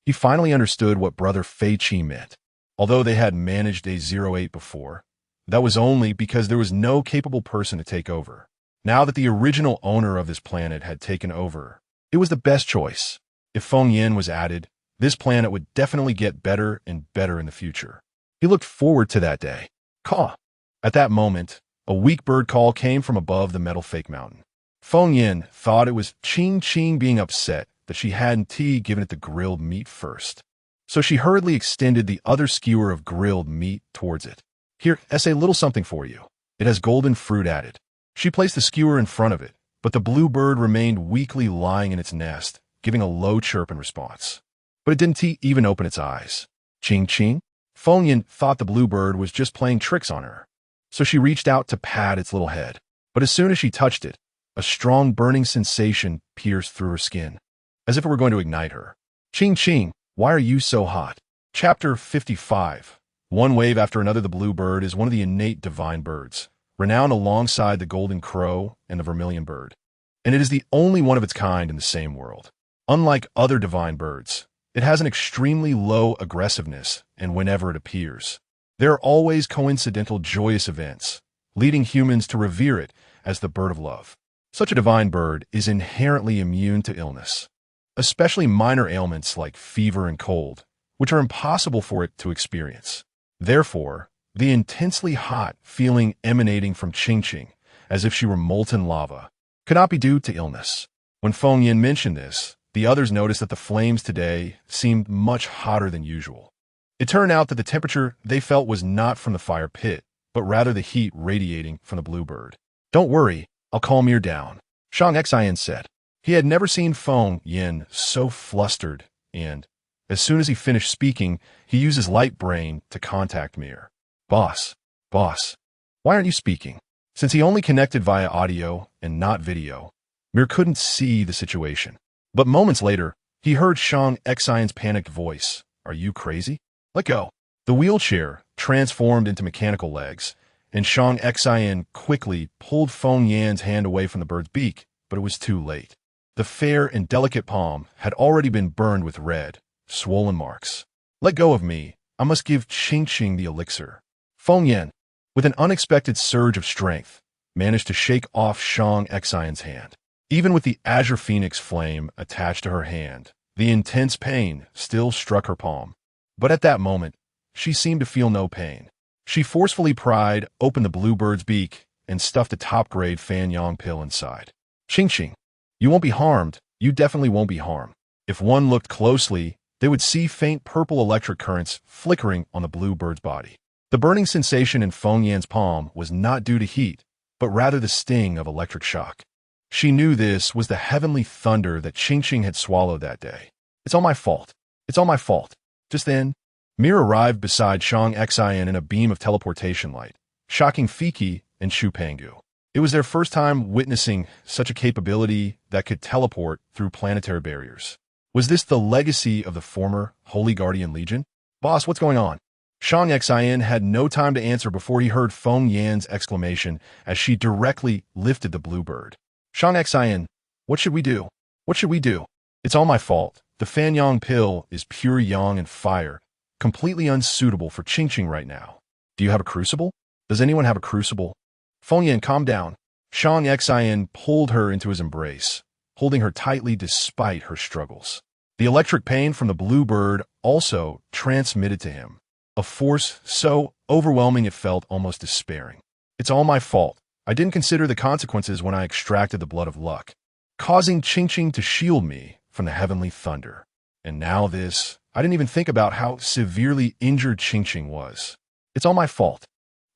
He finally understood what Brother Fei Qi meant. Although they had managed a 08 before, that was only because there was no capable person to take over. Now that the original owner of this planet had taken over, it was the best choice. If Feng Yin was added, this planet would definitely get better and better in the future. He looked forward to that day. Caw. At that moment, a weak bird call came from above the metal fake mountain. Feng Yin thought it was Ching Ching being upset that she hadn't given it the grilled meat first. So she hurriedly extended the other skewer of grilled meat towards it. Here, a little something for you. It has golden fruit added. She placed the skewer in front of it, but the blue bird remained weakly lying in its nest, giving a low chirp in response. But it didn't even open its eyes. Ching Ching? Feng Yin thought the blue bird was just playing tricks on her. So she reached out to pat its little head. But as soon as she touched it, a strong burning sensation pierced through her skin, as if it were going to ignite her. Ching Ching, why are you so hot? Chapter 55. One wave after another, the blue bird is one of the innate divine birds, renowned alongside the golden crow and the vermilion bird. And it is the only one of its kind in the same world. Unlike other divine birds, it has an extremely low aggressiveness, and whenever it appears, there are always coincidental joyous events, leading humans to revere it as the bird of love. Such a divine bird is inherently immune to illness, especially minor ailments like fever and cold, which are impossible for it to experience. Therefore, the intensely hot feeling emanating from Qingqing, as if she were molten lava, could not be due to illness. When Feng Yin mentioned this, the others noticed that the flames today seemed much hotter than usual. It turned out that the temperature they felt was not from the fire pit, but rather the heat radiating from the bluebird. "Don't worry, I'll calm you down," Shang Xian said. He had never seen Feng Yin so flustered, and, as soon as he finished speaking, he used his light brain to contact Mir. Boss, why aren't you speaking?" Since he only connected via audio and not video, Mir couldn't see the situation. But moments later, he heard Shang Xian's panicked voice. "Are you crazy? Let go." The wheelchair transformed into mechanical legs, and Shang Xian quickly pulled Feng Yan's hand away from the bird's beak, but it was too late. The fair and delicate palm had already been burned with red, swollen marks. "Let go of me. I must give Qingqing the elixir." Feng Yan, with an unexpected surge of strength, managed to shake off Shang Xian's hand. Even with the azure phoenix flame attached to her hand, the intense pain still struck her palm. But at that moment, she seemed to feel no pain. She forcefully pried open the bluebird's beak and stuffed a top-grade Fanyang pill inside. "Qingqing, you won't be harmed. You definitely won't be harmed." If one looked closely, they would see faint purple electric currents flickering on the bluebird's body. The burning sensation in Feng Yan's palm was not due to heat, but rather the sting of electric shock. She knew this was the heavenly thunder that Qingqing had swallowed that day. "It's all my fault. It's all my fault." Just then, Mir arrived beside Shang Xian in a beam of teleportation light, shocking Fiki and Xu Pangu. It was their first time witnessing such a capability that could teleport through planetary barriers. Was this the legacy of the former Holy Guardian Legion? "Boss, what's going on?" Shang Xian had no time to answer before he heard Feng Yan's exclamation as she directly lifted the bluebird. "Shang Xian, what should we do? What should we do?" "It's all my fault. The Fanyang pill is pure yang and fire, completely unsuitable for Qingqing right now." "Do you have a crucible? Does anyone have a crucible?" "Feng Yan, calm down." Shang Xian pulled her into his embrace, holding her tightly despite her struggles. The electric pain from the bluebird also transmitted to him, a force so overwhelming it felt almost despairing. "It's all my fault. I didn't consider the consequences when I extracted the blood of luck, causing Qingqing to shield me from the heavenly thunder. And now this, I didn't even think about how severely injured Qingqing was. It's all my fault."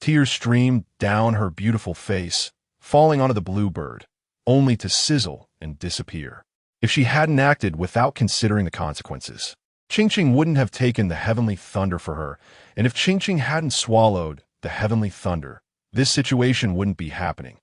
Tears streamed down her beautiful face, falling onto the bluebird, only to sizzle and disappear. If she hadn't acted without considering the consequences, Qingqing wouldn't have taken the heavenly thunder for her, and if Qingqing hadn't swallowed the heavenly thunder, this situation wouldn't be happening.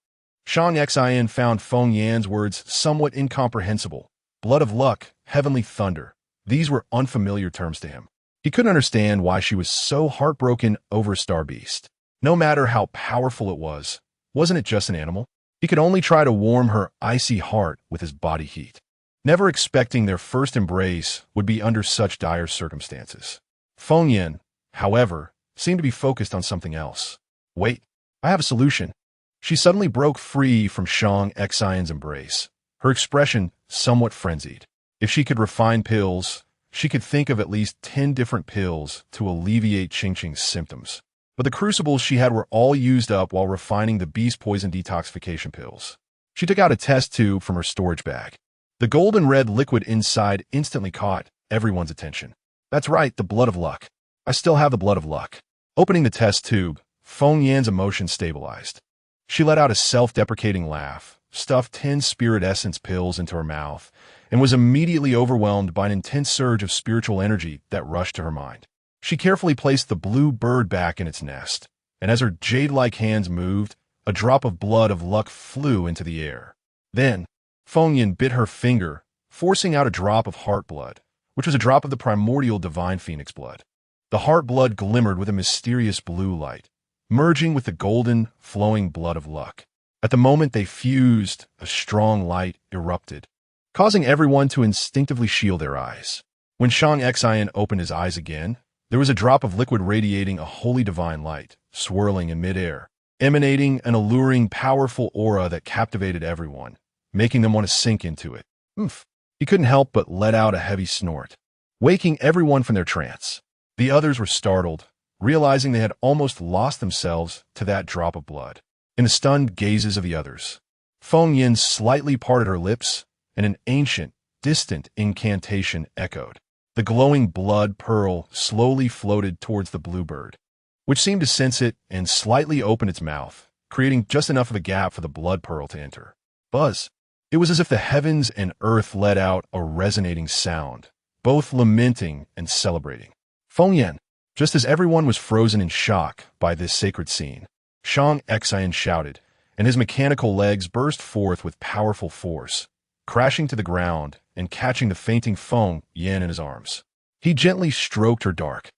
Shang Xian found Feng Yan's words somewhat incomprehensible. Blood of luck, heavenly thunder. These were unfamiliar terms to him. He couldn't understand why she was so heartbroken over a star beast. No matter how powerful it wasn't it just an animal? He could only try to warm her icy heart with his body heat, never expecting their first embrace would be under such dire circumstances. Feng Yin, however, seemed to be focused on something else. "Wait, I have a solution." She suddenly broke free from Shang Xian's embrace, her expression somewhat frenzied. If she could refine pills, she could think of at least 10 different pills to alleviate Qingqing's symptoms. But the crucibles she had were all used up while refining the beast poison detoxification pills. She took out a test tube from her storage bag. The golden red liquid inside instantly caught everyone's attention. "That's right, the blood of luck. I still have the blood of luck." Opening the test tube, Feng Yan's emotions stabilized. She let out a self-deprecating laugh, stuffed 10 spirit essence pills into her mouth, and was immediately overwhelmed by an intense surge of spiritual energy that rushed to her mind. She carefully placed the blue bird back in its nest, and as her jade-like hands moved, a drop of blood of luck flew into the air. Then, Feng Yin bit her finger, forcing out a drop of heart blood, which was a drop of the primordial divine phoenix blood. The heart blood glimmered with a mysterious blue light, merging with the golden, flowing blood of luck. At the moment they fused, a strong light erupted, causing everyone to instinctively shield their eyes. When Shang Xian opened his eyes again, there was a drop of liquid radiating a holy divine light, swirling in midair, emanating an alluring, powerful aura that captivated everyone, making them want to sink into it. "Oomph." He couldn't help but let out a heavy snort. waking everyone from their trance. The others were startled, realizing they had almost lost themselves to that drop of blood. In the stunned gazes of the others, Feng Yin slightly parted her lips, and an ancient, distant incantation echoed. The glowing blood pearl slowly floated towards the bluebird, which seemed to sense it and slightly opened its mouth, creating just enough of a gap for the blood pearl to enter. Buzz! It was as if the heavens and earth let out a resonating sound, both lamenting and celebrating. Feng Yin, just as everyone was frozen in shock by this sacred scene, Shang Xian shouted, and his mechanical legs burst forth with powerful force, crashing to the ground and catching the fainting Feng Yin in his arms. He gently stroked her dark,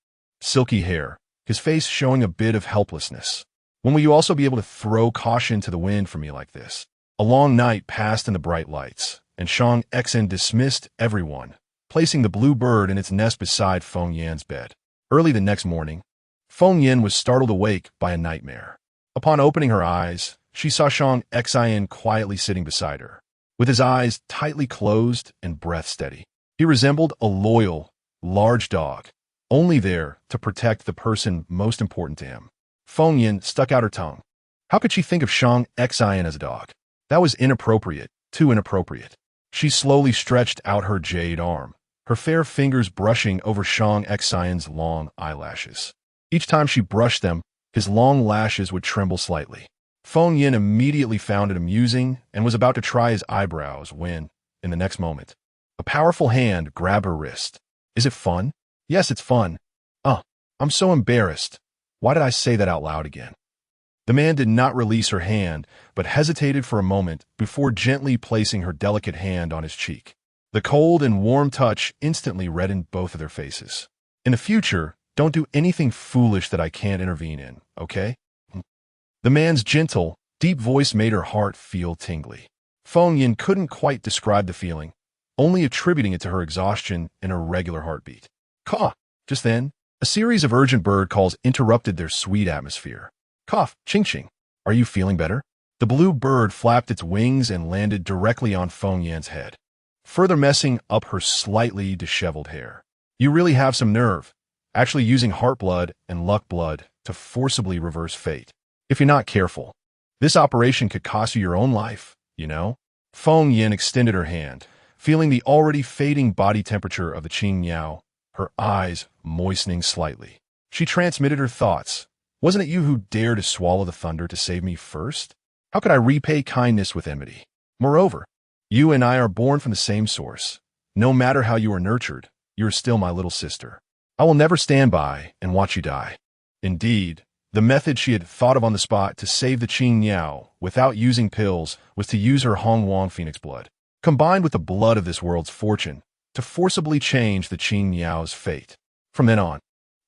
silky hair, his face showing a bit of helplessness. When will you also be able to throw caution to the wind for me like this? A long night passed in the bright lights, and Shang Xian dismissed everyone, placing the blue bird in its nest beside Feng Yan's bed. Early the next morning, Feng Yin was startled awake by a nightmare. Upon opening her eyes, she saw Shang Xian quietly sitting beside her, with his eyes tightly closed and breath steady. He resembled a loyal, large dog, only there to protect the person most important to him. Feng Yin stuck out her tongue. How could she think of Shang Xian as a dog? That was inappropriate, too inappropriate. She slowly stretched out her jade arm, her fair fingers brushing over Shang Xian's long eyelashes. Each time she brushed them, his long lashes would tremble slightly. Feng Yin immediately found it amusing and was about to try his eyebrows when, in the next moment, a powerful hand grabbed her wrist. Is it fun? Yes, it's fun. I'm so embarrassed. Why did I say that out loud again? The man did not release her hand, but hesitated for a moment before gently placing her delicate hand on his cheek. The cold and warm touch instantly reddened both of their faces. In the future, don't do anything foolish that I can't intervene in, okay? The man's gentle, deep voice made her heart feel tingly. Feng Yin couldn't quite describe the feeling, only attributing it to her exhaustion and irregular heartbeat. Caw! Just then, a series of urgent bird calls interrupted their sweet atmosphere. Cough, ching ching. Are you feeling better? The blue bird flapped its wings and landed directly on Feng Yan's head, further messing up her slightly disheveled hair. You really have some nerve, actually using heart blood and luck blood to forcibly reverse fate. If you're not careful, this operation could cost you your own life, you know? Feng Yin extended her hand, feeling the already fading body temperature of the Qing Yao, her eyes moistening slightly. She transmitted her thoughts. Wasn't it you who dared to swallow the thunder to save me first? How could I repay kindness with enmity? Moreover, you and I are born from the same source. No matter how you are nurtured, you are still my little sister. I will never stand by and watch you die. Indeed, the method she had thought of on the spot to save the Qing Yao without using pills was to use her Hong Wang phoenix blood, combined with the blood of this world's fortune, to forcibly change the Qing Yao's fate. From then on,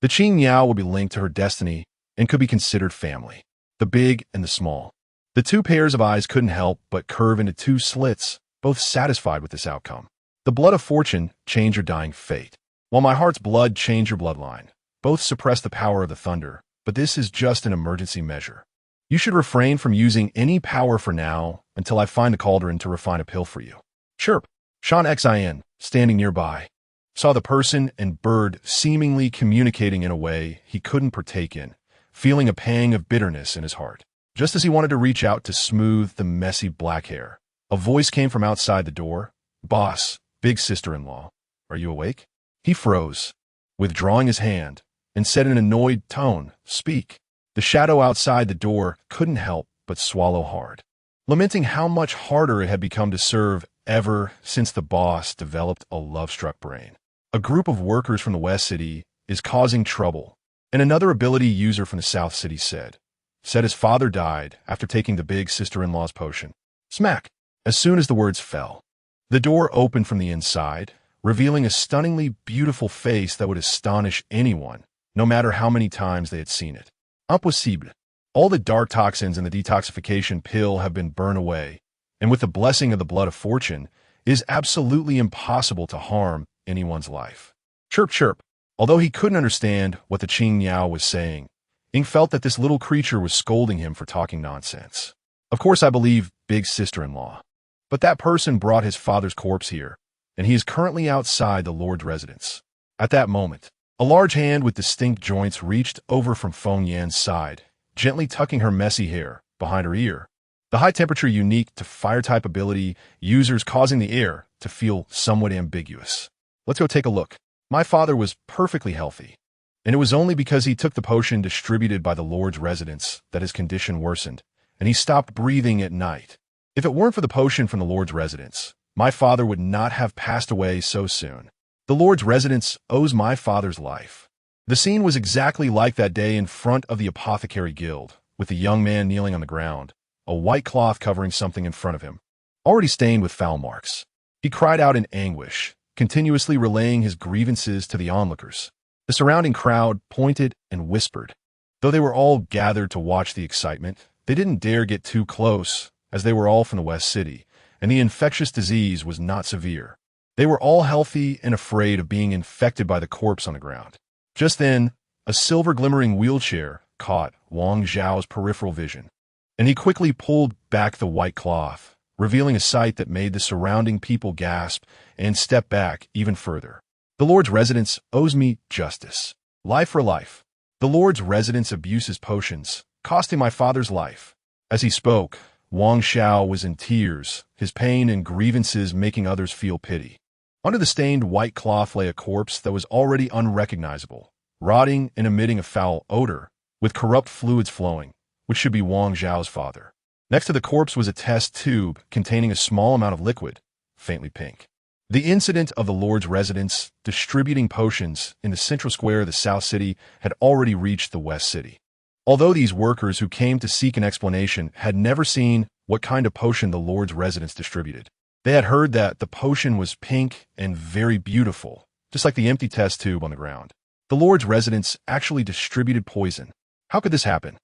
the Qing Yao would be linked to her destiny and could be considered family, the big and the small. The two pairs of eyes couldn't help but curve into two slits, both satisfied with this outcome. The blood of fortune changed your dying fate, while my heart's blood changed your bloodline. Both suppress the power of the thunder, but this is just an emergency measure. You should refrain from using any power for now until I find the cauldron to refine a pill for you. Chirp. Shang Xian, standing nearby, saw the person and bird seemingly communicating in a way he couldn't partake in, feeling a pang of bitterness in his heart. Just as he wanted to reach out to smooth the messy black hair, a voice came from outside the door. Boss, big sister-in-law, are you awake? He froze, withdrawing his hand, and said in an annoyed tone, speak. The shadow outside the door couldn't help but swallow hard, lamenting how much harder it had become to serve ever since the boss developed a love-struck brain. A group of workers from the West City is causing trouble, and another ability user from the South City said his father died after taking the big sister-in-law's potion. Smack! As soon as the words fell, the door opened from the inside, revealing a stunningly beautiful face that would astonish anyone, no matter how many times they had seen it. Impossible. All the dark toxins in the detoxification pill have been burned away, and with the blessing of the blood of fortune, it is absolutely impossible to harm anyone's life. Chirp, chirp. Although he couldn't understand what the Qing Yao was saying, Ing felt that this little creature was scolding him for talking nonsense. Of course I believe big sister-in-law, but that person brought his father's corpse here, and he is currently outside the Lord's residence. At that moment, a large hand with distinct joints reached over from Feng Yan's side, gently tucking her messy hair behind her ear. The high temperature unique to fire-type ability users causing the air to feel somewhat ambiguous. Let's go take a look. My father was perfectly healthy, and it was only because he took the potion distributed by the Lord's residence that his condition worsened, and he stopped breathing at night. If it weren't for the potion from the Lord's residence, my father would not have passed away so soon. The Lord's residence owes my father's life. The scene was exactly like that day in front of the apothecary guild, with the young man kneeling on the ground, a white cloth covering something in front of him, already stained with foul marks. He cried out in anguish, continuously relaying his grievances to the onlookers. The surrounding crowd pointed and whispered. Though they were all gathered to watch the excitement, they didn't dare get too close, as they were all from the West City, and the infectious disease was not severe. They were all healthy and afraid of being infected by the corpse on the ground. Just then, a silver-glimmering wheelchair caught Wang Zhao's peripheral vision, and he quickly pulled back the white cloth, revealing a sight that made the surrounding people gasp and step back even further. The Lord's residence owes me justice. Life for life. The Lord's residence abuses potions, costing my father's life. As he spoke, Wang Zhao was in tears, his pain and grievances making others feel pity. Under the stained white cloth lay a corpse that was already unrecognizable, rotting and emitting a foul odor, with corrupt fluids flowing, which should be Wang Zhao's father. Next to the corpse was a test tube containing a small amount of liquid, faintly pink. The incident of the Lord's residence distributing potions in the central square of the South City had already reached the West City. Although these workers who came to seek an explanation had never seen what kind of potion the Lord's residence distributed, they had heard that the potion was pink and very beautiful, just like the empty test tube on the ground. The Lord's residence actually distributed poison. How could this happen?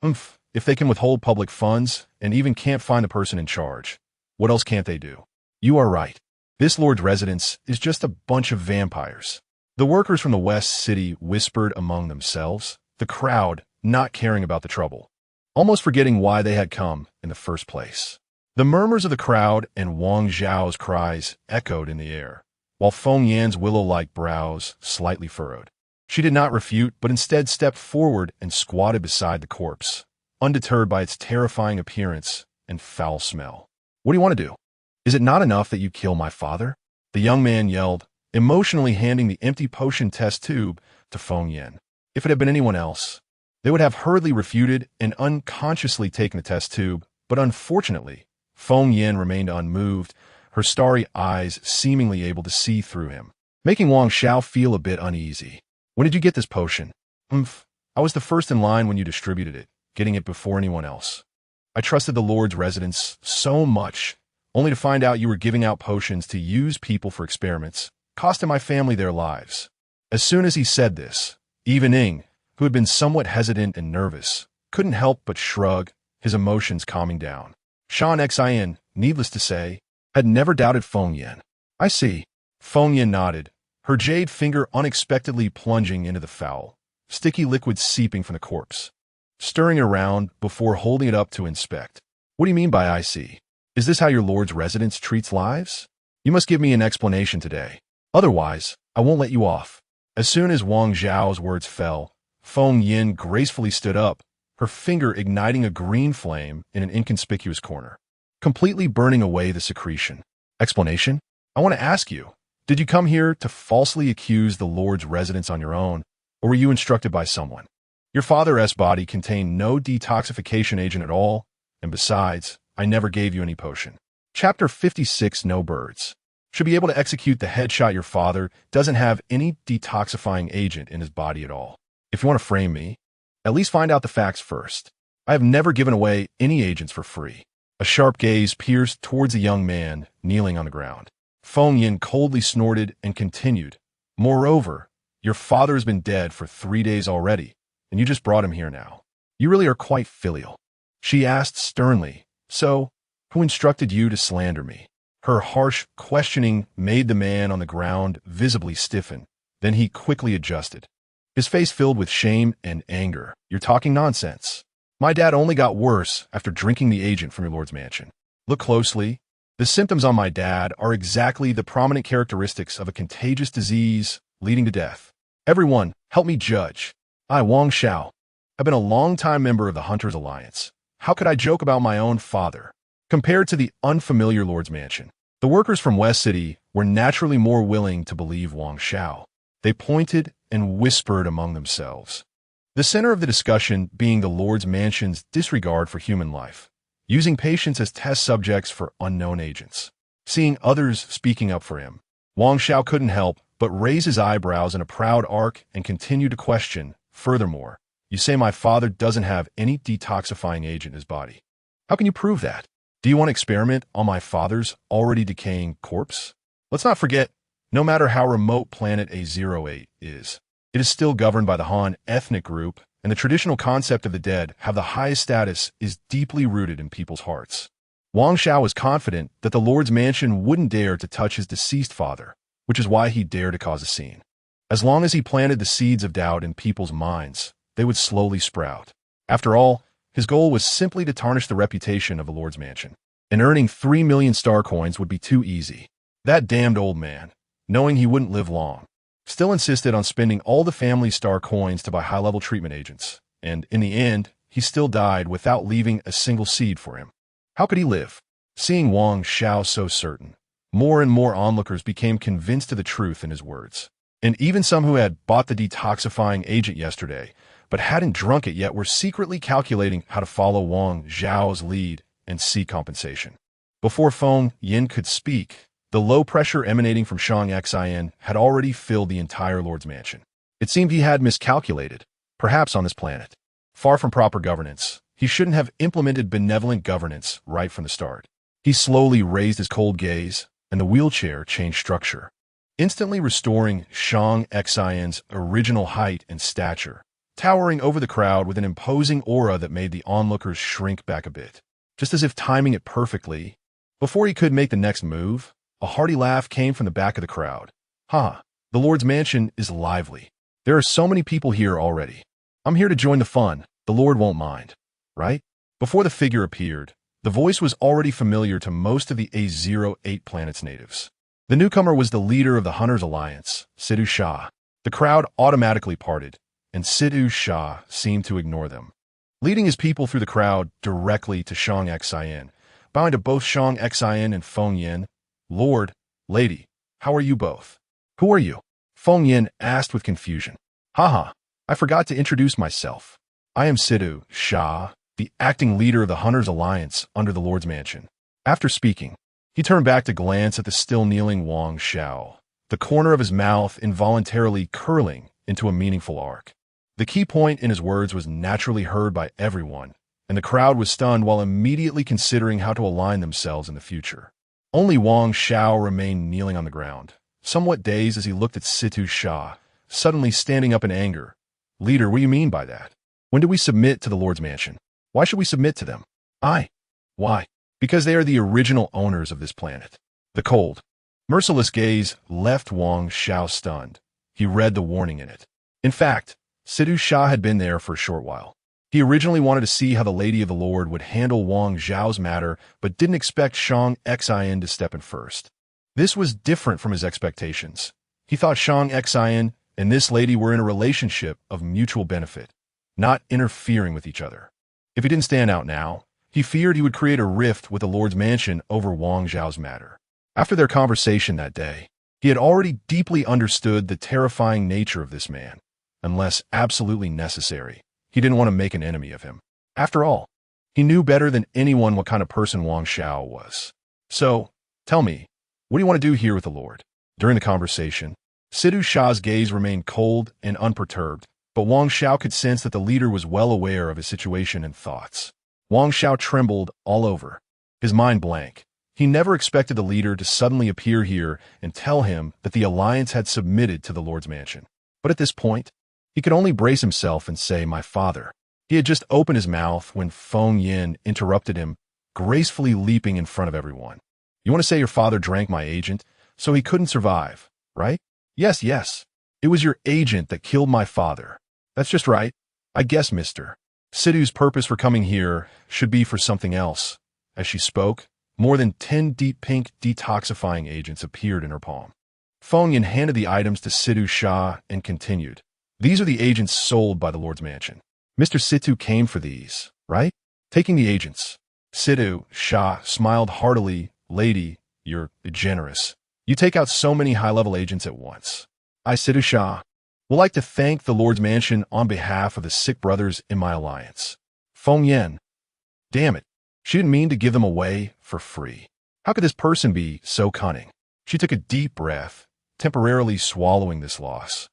If they can withhold public funds and even can't find the person in charge, what else can't they do? You are right. This Lord's residence is just a bunch of vampires. The workers from the West City whispered among themselves, the crowd not caring about the trouble, almost forgetting why they had come in the first place. The murmurs of the crowd and Wang Zhao's cries echoed in the air, while Feng Yan's willow-like brows slightly furrowed. She did not refute, but instead stepped forward and squatted beside the corpse, undeterred by its terrifying appearance and foul smell. What do you want to do? Is it not enough that you kill my father? The young man yelled, emotionally handing the empty potion test tube to Feng Yan. If it had been anyone else, they would have hurriedly refuted and unconsciously taken the test tube, but unfortunately, Feng Yan remained unmoved, her starry eyes seemingly able to see through him, making Wang Zhao feel a bit uneasy. When did you get this potion? I was the first in line when you distributed it, getting it before anyone else. I trusted the Lord's residence so much, only to find out you were giving out potions to use people for experiments, costing my family their lives. As soon as he said this, even Ing, who had been somewhat hesitant and nervous, couldn't help but shrug, his emotions calming down. Shan Xin, needless to say, had never doubted Feng Yan. I see. Feng Yan nodded, her jade finger unexpectedly plunging into the foul, sticky liquid seeping from the corpse, stirring it around before holding it up to inspect. What do you mean by I see? Is this how your Lord's residence treats lives? You must give me an explanation today. Otherwise, I won't let you off. As soon as Wang Zhao's words fell, Feng Yan gracefully stood up, her finger igniting a green flame in an inconspicuous corner, completely burning away the secretion. Explanation? I want to ask you, did you come here to falsely accuse the Lord's residence on your own, or were you instructed by someone? Your father's body contained no detoxification agent at all, and besides, I never gave you any potion. Chapter 56, No Birds. Should be able to execute the headshot. Your father doesn't have any detoxifying agent in his body at all. If you want to frame me, at least find out the facts first. I have never given away any agents for free. A sharp gaze pierced towards a young man kneeling on the ground. Feng Yan coldly snorted and continued, moreover, your father has been dead for 3 days already, and you just brought him here now. You really are quite filial. She asked sternly, so, who instructed you to slander me? Her harsh questioning made the man on the ground visibly stiffen, then he quickly adjusted, his face filled with shame and anger. You're talking nonsense. My dad only got worse after drinking the agent from your Lord's mansion. Look closely. The symptoms on my dad are exactly the prominent characteristics of a contagious disease leading to death. Everyone, help me judge. I, Wang Xiao, have been a long-time member of the Hunters Alliance. How could I joke about my own father? Compared to the unfamiliar Lord's Mansion, the workers from West City were naturally more willing to believe Wang Xiao. They pointed and whispered among themselves. The center of the discussion being the Lord's Mansion's disregard for human life, using patients as test subjects for unknown agents. Seeing others speaking up for him, Wang Xiao couldn't help but raise his eyebrows in a proud arc and continue to question. Furthermore, you say my father doesn't have any detoxifying agent in his body. How can you prove that? Do you want to experiment on my father's already decaying corpse? Let's not forget, no matter how remote planet A08 is, it is still governed by the Han ethnic group, and the traditional concept of the dead have the highest status is deeply rooted in people's hearts. Wang Xiao was confident that the Lord's Mansion wouldn't dare to touch his deceased father, which is why he dared to cause a scene. As long as he planted the seeds of doubt in people's minds, they would slowly sprout. After all, his goal was simply to tarnish the reputation of the Lord's Mansion, and earning 3 million star coins would be too easy. That damned old man, knowing he wouldn't live long, still insisted on spending all the family star coins to buy high-level treatment agents, and in the end, he still died without leaving a single seed for him. How could he live? Seeing Wang Xiao so certain, more and more onlookers became convinced of the truth in his words. And even some who had bought the detoxifying agent yesterday, but hadn't drunk it yet, were secretly calculating how to follow Wang Xiao's lead and seek compensation. Before Feng Yin could speak, the low pressure emanating from Shang Xin had already filled the entire Lord's Mansion. It seemed he had miscalculated, perhaps on this planet. Far from proper governance, he shouldn't have implemented benevolent governance right from the start. He slowly raised his cold gaze, and the wheelchair changed structure, instantly restoring Shang Xin's original height and stature, towering over the crowd with an imposing aura that made the onlookers shrink back a bit. Just as if timing it perfectly, before he could make the next move, a hearty laugh came from the back of the crowd. Ha! The Lord's Mansion is lively. There are so many people here already. I'm here to join the fun. The Lord won't mind, right? Before the figure appeared, the voice was already familiar to most of the A08 planet's natives. The newcomer was the leader of the Hunters Alliance, Sidhu Shah. The crowd automatically parted, and Sidhu Shah seemed to ignore them, leading his people through the crowd directly to Shang Xin, bowing to both Shang Xin and Feng Yin. Lord, lady, how are you both? Who are you? Feng Yin asked with confusion. Haha, I forgot to introduce myself. I am Sidhu Shah, the acting leader of the Hunters Alliance under the Lord's Mansion. After speaking, he turned back to glance at the still kneeling Wang Xiao, the corner of his mouth involuntarily curling into a meaningful arc. The key point in his words was naturally heard by everyone, and the crowd was stunned while immediately considering how to align themselves in the future. Only Wang Xiao remained kneeling on the ground, somewhat dazed as he looked at Sidhu Shah, suddenly standing up in anger. Leader, what do you mean by that? When did we submit to the Lord's Mansion? Why should we submit to them? Why? Because they are the original owners of this planet. The cold, merciless gaze left Wang Xiao stunned. He read the warning in it. In fact, Sidhu Shah had been there for a short while. He originally wanted to see how the Lady of the Lord would handle Wang Xiao's matter, but didn't expect Shang Xin to step in first. This was different from his expectations. He thought Shang Xin and this lady were in a relationship of mutual benefit, not interfering with each other. If he didn't stand out now, he feared he would create a rift with the Lord's Mansion over Wang Xiao's matter. After their conversation that day, he had already deeply understood the terrifying nature of this man. Unless absolutely necessary, he didn't want to make an enemy of him. After all, he knew better than anyone what kind of person Wang Xiao was. So, tell me, what do you want to do here with the Lord? During the conversation, Sidhu Shah's gaze remained cold and unperturbed, but Wang Xiao could sense that the leader was well aware of his situation and thoughts. Wang Xiao trembled all over, his mind blank. He never expected the leader to suddenly appear here and tell him that the alliance had submitted to the Lord's Mansion. But at this point, he could only brace himself and say, my father. He had just opened his mouth when Feng Yin interrupted him, gracefully leaping in front of everyone. You want to say your father drank my agent, so he couldn't survive, right? Yes. It was your agent that killed my father. That's just right. I guess, mister. Sidhu's purpose for coming here should be for something else. As she spoke, more than 10 deep pink detoxifying agents appeared in her palm. Feng Yin handed the items to Sidhu Shah and continued. These are the agents sold by the Lord's mansion. Mr. Sidhu came for these, right? Taking the agents. Sidhu Shah smiled heartily. Lady, you're generous. You take out so many high-level agents at once. I, Sidhu Shah, would like to thank the Lord's mansion on behalf of the sick brothers in my alliance. Feng Yin. Damn it. She didn't mean to give them away for free. How could this person be so cunning? She took a deep breath, temporarily swallowing this loss,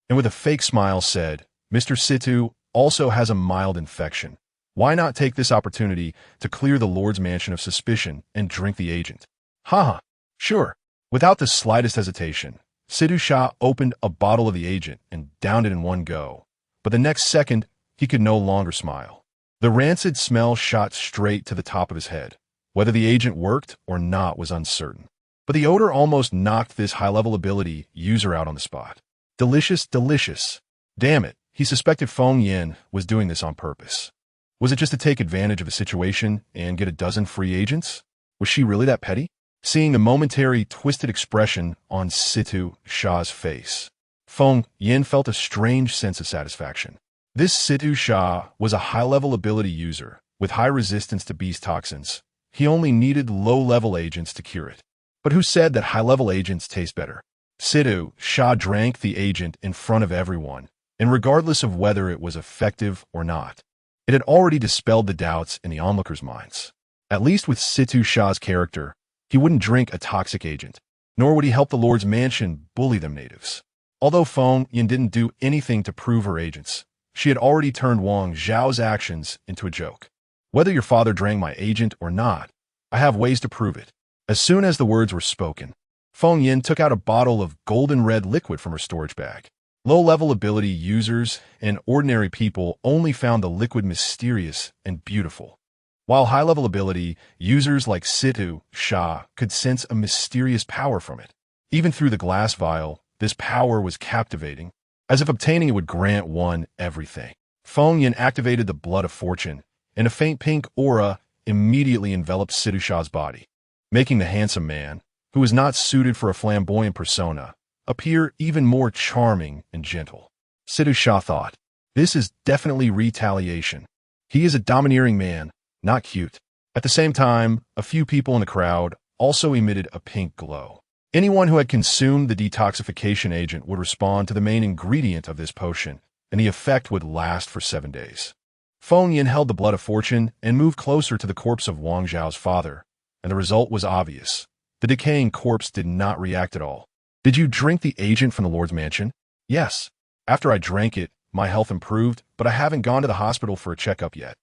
and with a fake smile said, Mr. Sidhu also has a mild infection. Why not take this opportunity to clear the Lord's mansion of suspicion and drink the agent? Haha, sure. Without the slightest hesitation, Sidhu Shah opened a bottle of the agent and downed it in one go. But the next second, he could no longer smile. The rancid smell shot straight to the top of his head. Whether the agent worked or not was uncertain. But the odor almost knocked this high-level ability user out on the spot. Delicious, delicious. Damn it, he suspected Feng Yin was doing this on purpose. Was it just to take advantage of a situation and get a dozen free agents? Was she really that petty? Seeing the momentary twisted expression on Sidhu Shah's face, Feng Yin felt a strange sense of satisfaction. This Sidhu Shah was a high-level ability user with high resistance to beast toxins. He only needed low-level agents to cure it. But who said that high-level agents taste better? Sidhu Shah drank the agent in front of everyone, and regardless of whether it was effective or not, it had already dispelled the doubts in the onlookers' minds. At least with Sidhu Shah's character, he wouldn't drink a toxic agent, nor would he help the Lord's mansion bully them natives. Although Feng Yin didn't do anything to prove her agents, she had already turned Wang Zhao's actions into a joke. Whether your father drank my agent or not, I have ways to prove it. As soon as the words were spoken, Feng Yin took out a bottle of golden red liquid from her storage bag. Low-level ability users and ordinary people only found the liquid mysterious and beautiful, while high-level ability users like Sidhu Shah could sense a mysterious power from it. Even through the glass vial, this power was captivating, as if obtaining it would grant one everything. Feng Yin activated the blood of fortune, and a faint pink aura immediately enveloped Sidhu Shah's body, making the handsome man, who was not suited for a flamboyant persona, appear even more charming and gentle. Sidhu Shah thought, this is definitely retaliation. He is a domineering man, not cute. At the same time, a few people in the crowd also emitted a pink glow. Anyone who had consumed the detoxification agent would respond to the main ingredient of this potion, and the effect would last for 7 days. Feng Yin held the blood of fortune and moved closer to the corpse of Wang Zhao's father, and the result was obvious. The decaying corpse did not react at all. Did you drink the agent from the Lord's mansion? Yes. After I drank it, my health improved, but I haven't gone to the hospital for a checkup yet.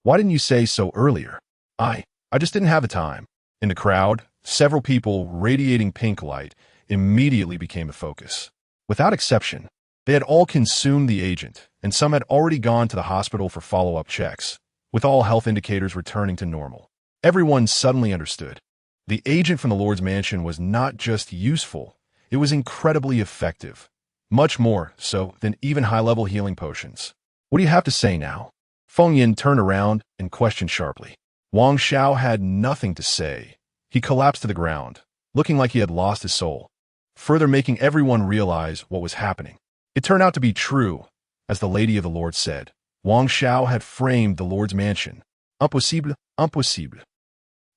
Why didn't you say so earlier? I just didn't have the time. In the crowd, several people radiating pink light immediately became the focus. Without exception, they had all consumed the agent, and some had already gone to the hospital for follow-up checks, with all health indicators returning to normal. Everyone suddenly understood. The agent from the Lord's mansion was not just useful, it was incredibly effective, much more so than even high-level healing potions. What do you have to say now? Feng Yin turned around and questioned sharply. Wang Zhao had nothing to say. He collapsed to the ground, looking like he had lost his soul, further making everyone realize what was happening. It turned out to be true, as the Lady of the Lord said. Wang Zhao had framed the Lord's mansion. Impossible, impossible.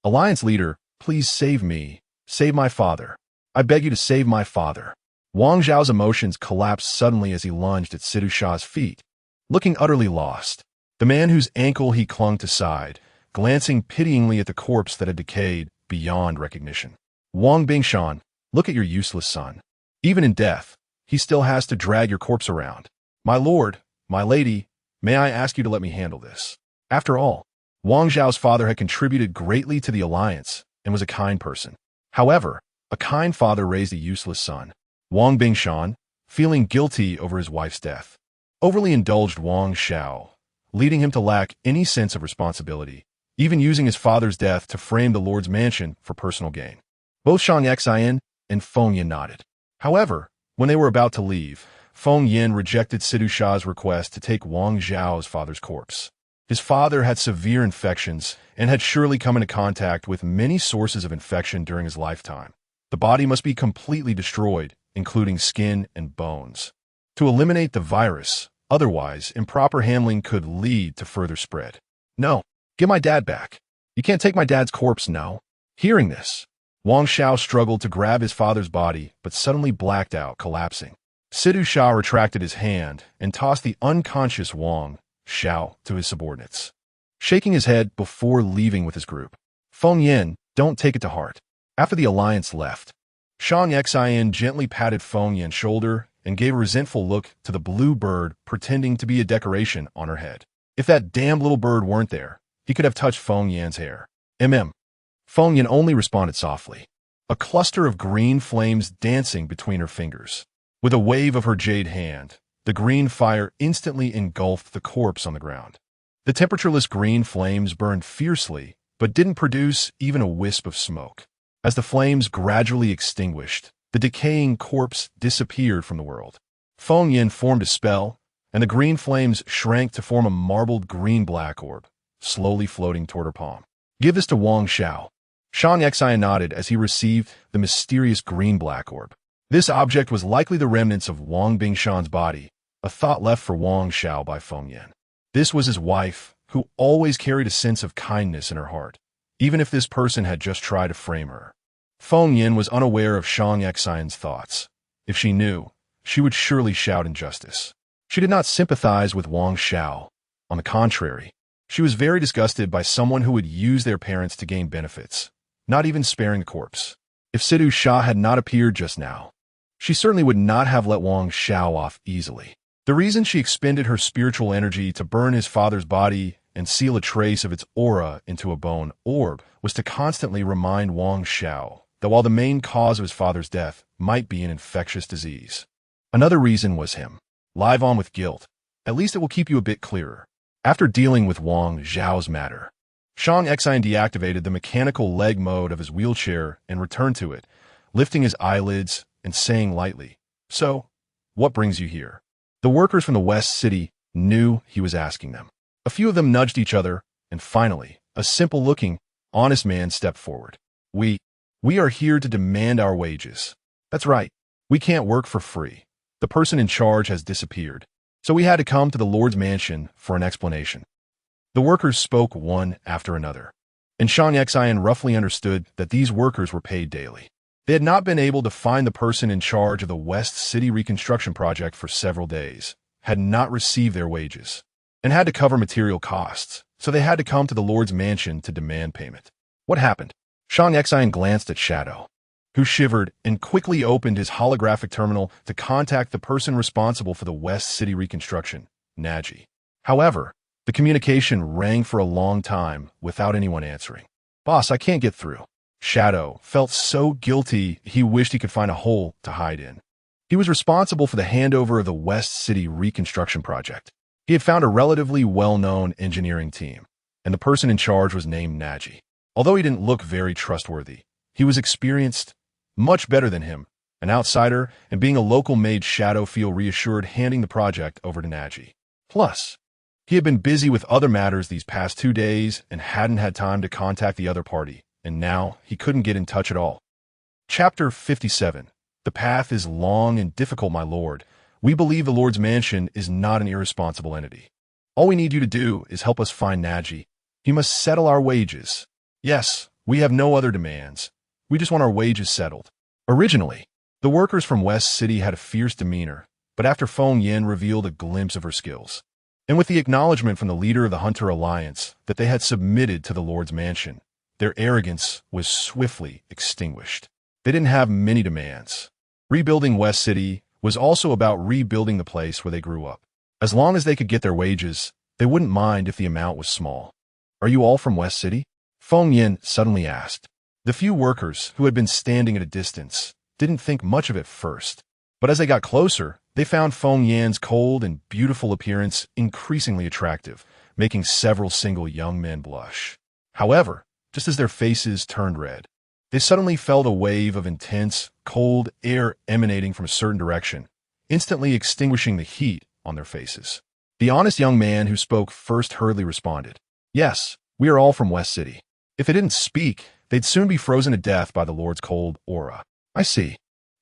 Alliance leader, please save me. Save my father. I beg you to save my father. Wang Zhao's emotions collapsed suddenly as he lunged at Sidhu Shah's feet, looking utterly lost. The man whose ankle he clung to sighed, glancing pityingly at the corpse that had decayed beyond recognition. Wang Bingshan, look at your useless son. Even in death, he still has to drag your corpse around. My lord, my lady, may I ask you to let me handle this? After all, Wang Zhao's father had contributed greatly to the alliance and was a kind person. However, a kind father raised a useless son. Wang Bingshan, feeling guilty over his wife's death, overly indulged Wang Zhao, leading him to lack any sense of responsibility, even using his father's death to frame the Lord's mansion for personal gain. Both Shang Xian and Feng Yin nodded. However, when they were about to leave, Feng Yin rejected Sidhu Shah's request to take Wang Zhao's father's corpse. His father had severe infections and had surely come into contact with many sources of infection during his lifetime. The body must be completely destroyed including skin and bones, to eliminate the virus. Otherwise, improper handling could lead to further spread. No, get my dad back. You can't take my dad's corpse now. Hearing this, Wang Xiao struggled to grab his father's body, but suddenly blacked out, collapsing. Sidhu Shah retracted his hand and tossed the unconscious Wang Xiao to his subordinates, shaking his head before leaving with his group. Feng Yin, don't take it to heart. After the alliance left, Shang Xian gently patted Feng Yin's shoulder and gave a resentful look to the blue bird pretending to be a decoration on her head. If that damned little bird weren't there, he could have touched Feng Yin's hair. Feng Yin only responded softly, a cluster of green flames dancing between her fingers. With a wave of her jade hand, the green fire instantly engulfed the corpse on the ground. The temperatureless green flames burned fiercely, but didn't produce even a wisp of smoke. As the flames gradually extinguished, the decaying corpse disappeared from the world. Feng Yin formed a spell, and the green flames shrank to form a marbled green-black orb, slowly floating toward her palm. Give this to Wang Xiao. Shang Xian nodded as he received the mysterious green-black orb. This object was likely the remnants of Wang Bingshan's body, a thought left for Wang Xiao by Feng Yin. This was his wife, who always carried a sense of kindness in her heart, even if this person had just tried to frame her. Feng Yin was unaware of Shang Xian's thoughts. If she knew, she would surely shout injustice. She did not sympathize with Wang Xiao. On the contrary, she was very disgusted by someone who would use their parents to gain benefits, not even sparing the corpse. If Sidhu Shah had not appeared just now, she certainly would not have let Wang Xiao off easily. The reason she expended her spiritual energy to burn his father's body and seal a trace of its aura into a bone orb was to constantly remind Wang Xiao that while the main cause of his father's death might be an infectious disease, another reason was him. Live on with guilt. At least it will keep you a bit clearer. After dealing with Wang Xiao's matter, Shang Xian deactivated the mechanical leg mode of his wheelchair and returned to it, lifting his eyelids and saying lightly, "So, what brings you here?" The workers from the West City knew he was asking them. A few of them nudged each other, and finally, a simple-looking, honest man stepped forward. We are here to demand our wages. That's right. We can't work for free. The person in charge has disappeared, so we had to come to the Lord's mansion for an explanation. The workers spoke one after another, and Shang Xian roughly understood that these workers were paid daily. They had not been able to find the person in charge of the West City reconstruction project for several days, had not received their wages, and had to cover material costs, so they had to come to the Lord's mansion to demand payment. What happened? Shang Xian glanced at Shadow, who shivered and quickly opened his holographic terminal to contact the person responsible for the West City reconstruction, Naji. However, the communication rang for a long time without anyone answering. "Boss, I can't get through." Shadow felt so guilty he wished he could find a hole to hide in. He was responsible for the handover of the West City reconstruction project. He had found a relatively well-known engineering team, and the person in charge was named Naji. Although he didn't look very trustworthy, he was experienced, much better than him, an outsider, and being a local made Shadow feel reassured handing the project over to Naji. Plus, he had been busy with other matters these past 2 days and hadn't had time to contact the other party, and now he couldn't get in touch at all. Chapter 57. The path is long and difficult, my lord. We believe the Lord's mansion is not an irresponsible entity. All we need you to do is help us find Naji. He must settle our wages. Yes, we have no other demands. We just want our wages settled. Originally, the workers from West City had a fierce demeanor, but after Feng Yin revealed a glimpse of her skills, and with the acknowledgement from the leader of the Hunter Alliance that they had submitted to the Lord's mansion, their arrogance was swiftly extinguished. They didn't have many demands. Rebuilding West City was also about rebuilding the place where they grew up. As long as they could get their wages, they wouldn't mind if the amount was small. "Are you all from West City?" Feng Yin suddenly asked. The few workers who had been standing at a distance didn't think much of it first, but as they got closer, they found Feng Yin's cold and beautiful appearance increasingly attractive, making several single young men blush. However, just as their faces turned red, they suddenly felt a wave of intense, cold air emanating from a certain direction, instantly extinguishing the heat on their faces. The honest young man who spoke first hurriedly responded, "Yes, we are all from West City." If they didn't speak, they'd soon be frozen to death by the Lord's cold aura. "I see.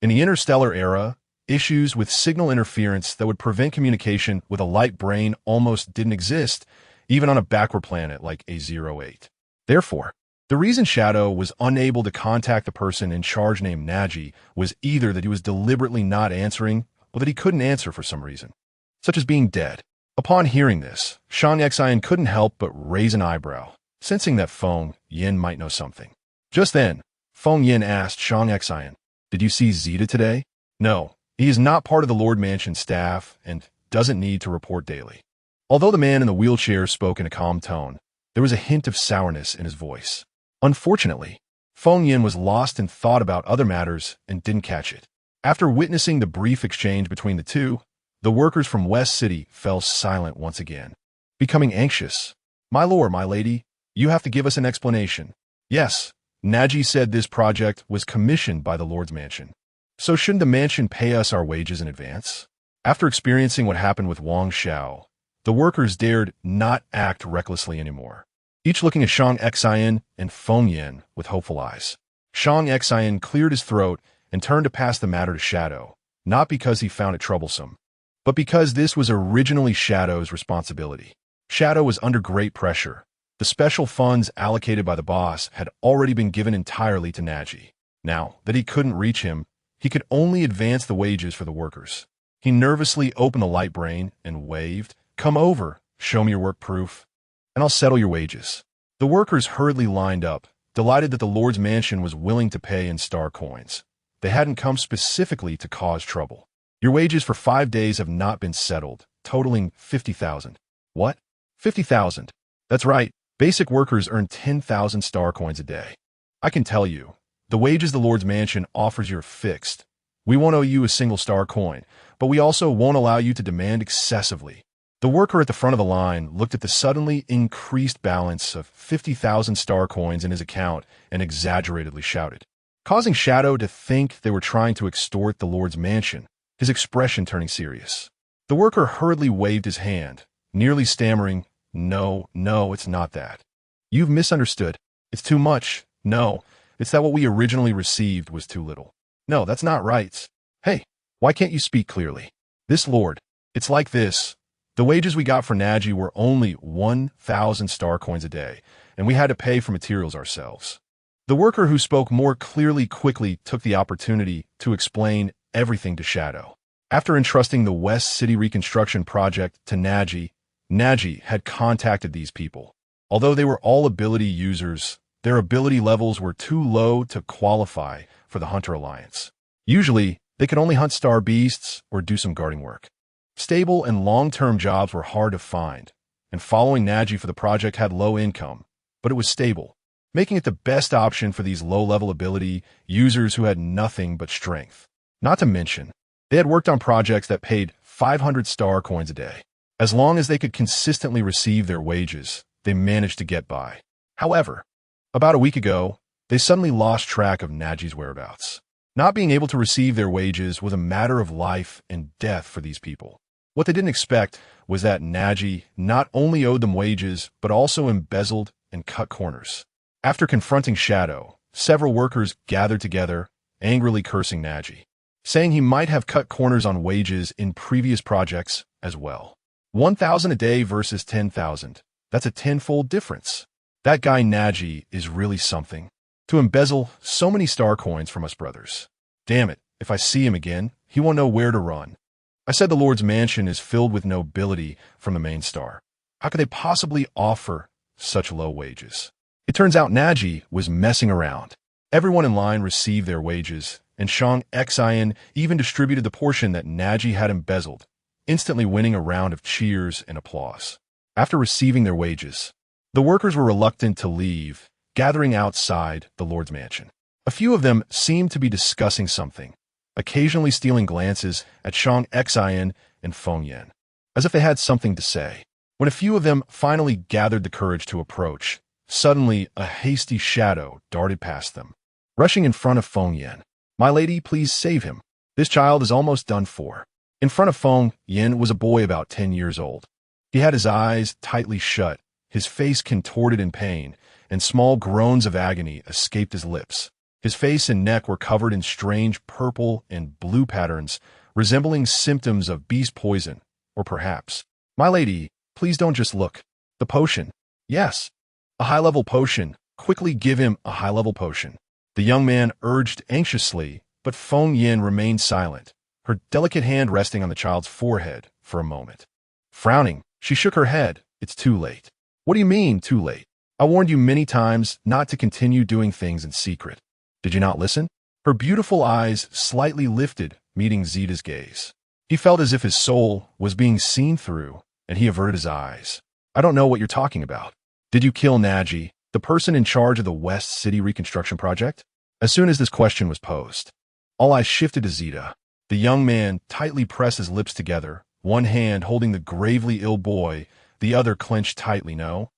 In the interstellar era, issues with signal interference that would prevent communication with a light brain almost didn't exist, even on a backward planet like A08. Therefore, the reason Shadow was unable to contact the person in charge named Naji was either that he was deliberately not answering or that he couldn't answer for some reason, such as being dead. Upon hearing this, Shang Xian couldn't help but raise an eyebrow, sensing that Feng Yin might know something. Just then, Feng Yin asked Shang Xian, "Did you see Zeta today?" "No, he is not part of the Lord Mansion staff and doesn't need to report daily." Although the man in the wheelchair spoke in a calm tone, there was a hint of sourness in his voice. Unfortunately, Feng Yin was lost in thought about other matters and didn't catch it. After witnessing the brief exchange between the two, the workers from West City fell silent once again, becoming anxious. "My lord, my lady, you have to give us an explanation." "Yes, Naji said this project was commissioned by the Lord's Mansion. So shouldn't the mansion pay us our wages in advance?" After experiencing what happened with Wang Xiao, the workers dared not act recklessly anymore, each looking at Shang Xian and Feng Yin with hopeful eyes. Shang Xian cleared his throat and turned to pass the matter to Shadow, not because he found it troublesome, but because this was originally Shadow's responsibility. Shadow was under great pressure. The special funds allocated by the boss had already been given entirely to Naji. Now that he couldn't reach him, he could only advance the wages for the workers. He nervously opened the light brain and waved, "Come over, show me your work proof, and I'll settle your wages." The workers hurriedly lined up, delighted that the Lord's Mansion was willing to pay in star coins. They hadn't come specifically to cause trouble. "Your wages for 5 days have not been settled, totaling 50,000. "What? 50,000? That's right. Basic workers earn 10,000 star coins a day. I can tell you, the wages the Lord's Mansion offers you are fixed. We won't owe you a single star coin, but we also won't allow you to demand excessively." The worker at the front of the line looked at the suddenly increased balance of 50,000 star coins in his account and exaggeratedly shouted, causing Shadow to think they were trying to extort the Lord's Mansion, his expression turning serious. The worker hurriedly waved his hand, nearly stammering, No, it's not that. You've misunderstood. It's too much. No, it's that what we originally received was too little. No, that's not right. Hey, why can't you speak clearly? This lord, it's like this. The wages we got for Naji were only 1,000 star coins a day, and we had to pay for materials ourselves." The worker who spoke more clearly quickly took the opportunity to explain everything to Shadow. After entrusting the West City reconstruction project to Naji, Naji had contacted these people. Although they were all ability users, their ability levels were too low to qualify for the Hunter Alliance. Usually, they could only hunt star beasts or do some guarding work. Stable and long-term jobs were hard to find, and following Naji for the project had low income, but it was stable, making it the best option for these low-level ability users who had nothing but strength. Not to mention, they had worked on projects that paid 500 star coins a day. As long as they could consistently receive their wages, they managed to get by. However, about a week ago, they suddenly lost track of Naji's whereabouts. Not being able to receive their wages was a matter of life and death for these people. What they didn't expect was that Naji not only owed them wages, but also embezzled and cut corners. After confronting Shadow, several workers gathered together, angrily cursing Naji, saying he might have cut corners on wages in previous projects as well. 1,000 a day versus 10,000. That's a tenfold difference. That guy Naji is really something. To embezzle so many star coins from us brothers. Damn it, if I see him again, he won't know where to run. I said the Lord's Mansion is filled with nobility from the main star. How could they possibly offer such low wages? It turns out Naji was messing around. Everyone in line received their wages, and Shang Xian even distributed the portion that Naji had embezzled, instantly winning a round of cheers and applause. After receiving their wages, the workers were reluctant to leave, gathering outside the Lord's Mansion. A few of them seemed to be discussing something, occasionally stealing glances at Shang Xian and Feng Yin, as if they had something to say. When a few of them finally gathered the courage to approach, suddenly a hasty shadow darted past them, rushing in front of Feng Yin. "My lady, please save him. This child is almost done for." In front of Feng Yin was a boy about 10 years old. He had his eyes tightly shut, his face contorted in pain, and small groans of agony escaped his lips. His face and neck were covered in strange purple and blue patterns, resembling symptoms of beast poison, or perhaps. My lady, please don't just look. The potion. Yes. A high-level potion. Quickly give him a high-level potion. The young man urged anxiously, but Feng Yin remained silent, her delicate hand resting on the child's forehead for a moment. Frowning, she shook her head. It's too late. What do you mean, too late? I warned you many times not to continue doing things in secret. Did you not listen? Her beautiful eyes slightly lifted, meeting Zeta's gaze. He felt as if his soul was being seen through, and he averted his eyes. I don't know what you're talking about. Did you kill Naji, the person in charge of the West City reconstruction project? As soon as this question was posed, all eyes shifted to Zeta. The young man tightly pressed his lips together, one hand holding the gravely ill boy, the other clenched tightly. No?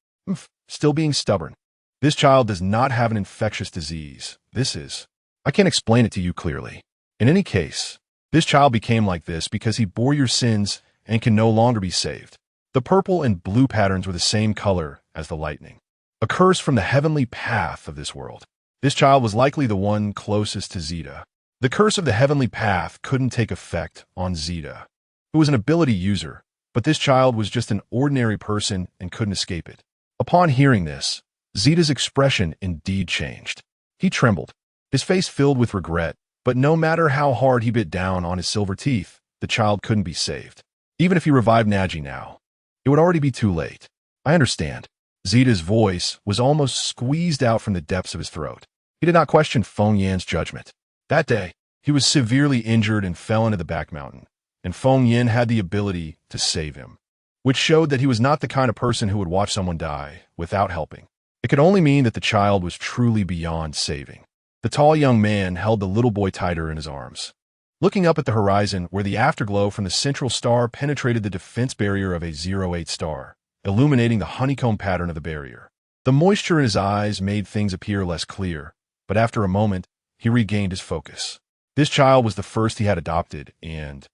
Still being stubborn. This child does not have an infectious disease. This is. I can't explain it to you clearly. In any case, this child became like this because he bore your sins and can no longer be saved. The purple and blue patterns were the same color as the lightning. A curse from the heavenly path of this world. This child was likely the one closest to Zeta. The curse of the heavenly path couldn't take effect on Zeta, who was an ability user, but this child was just an ordinary person and couldn't escape it. Upon hearing this, Zeta's expression indeed changed. He trembled, his face filled with regret, but no matter how hard he bit down on his silver teeth, the child couldn't be saved. Even if he revived Naji now, it would already be too late. I understand. Zeta's voice was almost squeezed out from the depths of his throat. He did not question Feng Yan's judgment. That day, he was severely injured and fell into the back mountain, and Feng Yan had the ability to save him, which showed that he was not the kind of person who would watch someone die without helping. It could only mean that the child was truly beyond saving. The tall young man held the little boy tighter in his arms, looking up at the horizon where the afterglow from the central star penetrated the defense barrier of a 08 star, illuminating the honeycomb pattern of the barrier. The moisture in his eyes made things appear less clear, but after a moment, he regained his focus. This child was the first he had adopted and,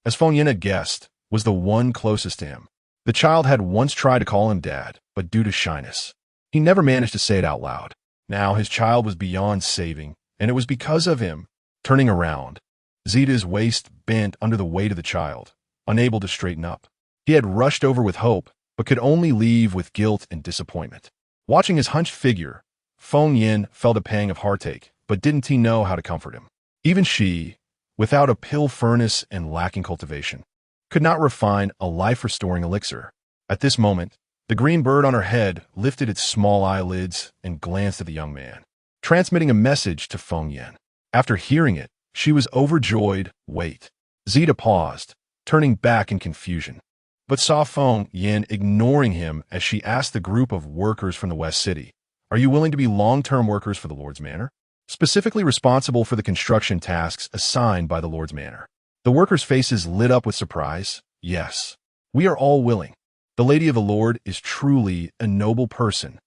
as Feng Yan had guessed, was the one closest to him. The child had once tried to call him dad, but due to shyness, he never managed to say it out loud. Now his child was beyond saving, and it was because of him. Turning around, Zeta's waist bent under the weight of the child, unable to straighten up. He had rushed over with hope, but could only leave with guilt and disappointment. Watching his hunched figure, Feng Yan felt a pang of heartache, but didn't he know how to comfort him? Even she, without a pill furnace and lacking cultivation, could not refine a life-restoring elixir. At this moment, the green bird on her head lifted its small eyelids and glanced at the young man, transmitting a message to Feng Yan. After hearing it, she was overjoyed. Wait. Zeta paused, turning back in confusion, but saw Feng Yan ignoring him as she asked the group of workers from the West City, "Are you willing to be long-term workers for the Lord's Manor? Specifically responsible for the construction tasks assigned by the Lord's Manor?" The workers' faces lit up with surprise. Yes, we are all willing. The Lady of the Lord is truly a noble person.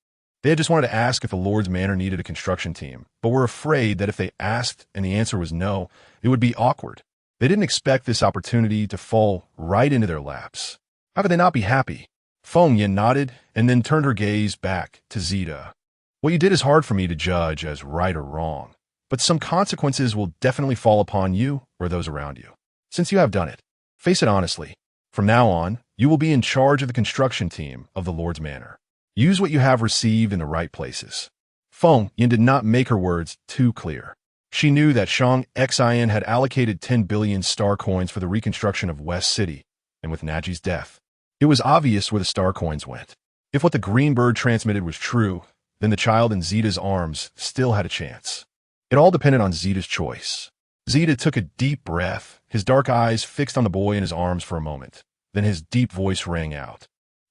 They had just wanted to ask if the Lord's Manor needed a construction team, but were afraid that if they asked and the answer was no, it would be awkward. They didn't expect this opportunity to fall right into their laps. How could they not be happy? Feng Yan nodded and then turned her gaze back to Zeta. What you did is hard for me to judge as right or wrong, but some consequences will definitely fall upon you or those around you. Since you have done it, face it honestly. From now on, you will be in charge of the construction team of the Lord's Manor. Use what you have received in the right places. Feng Yan did not make her words too clear. She knew that Shang Xin had allocated 10 billion star coins for the reconstruction of West City, and with Naji's death, it was obvious where the star coins went. If what the green bird transmitted was true, then the child in Zeta's arms still had a chance. It all depended on Zeta's choice. Zeta took a deep breath, his dark eyes fixed on the boy in his arms for a moment. Then his deep voice rang out.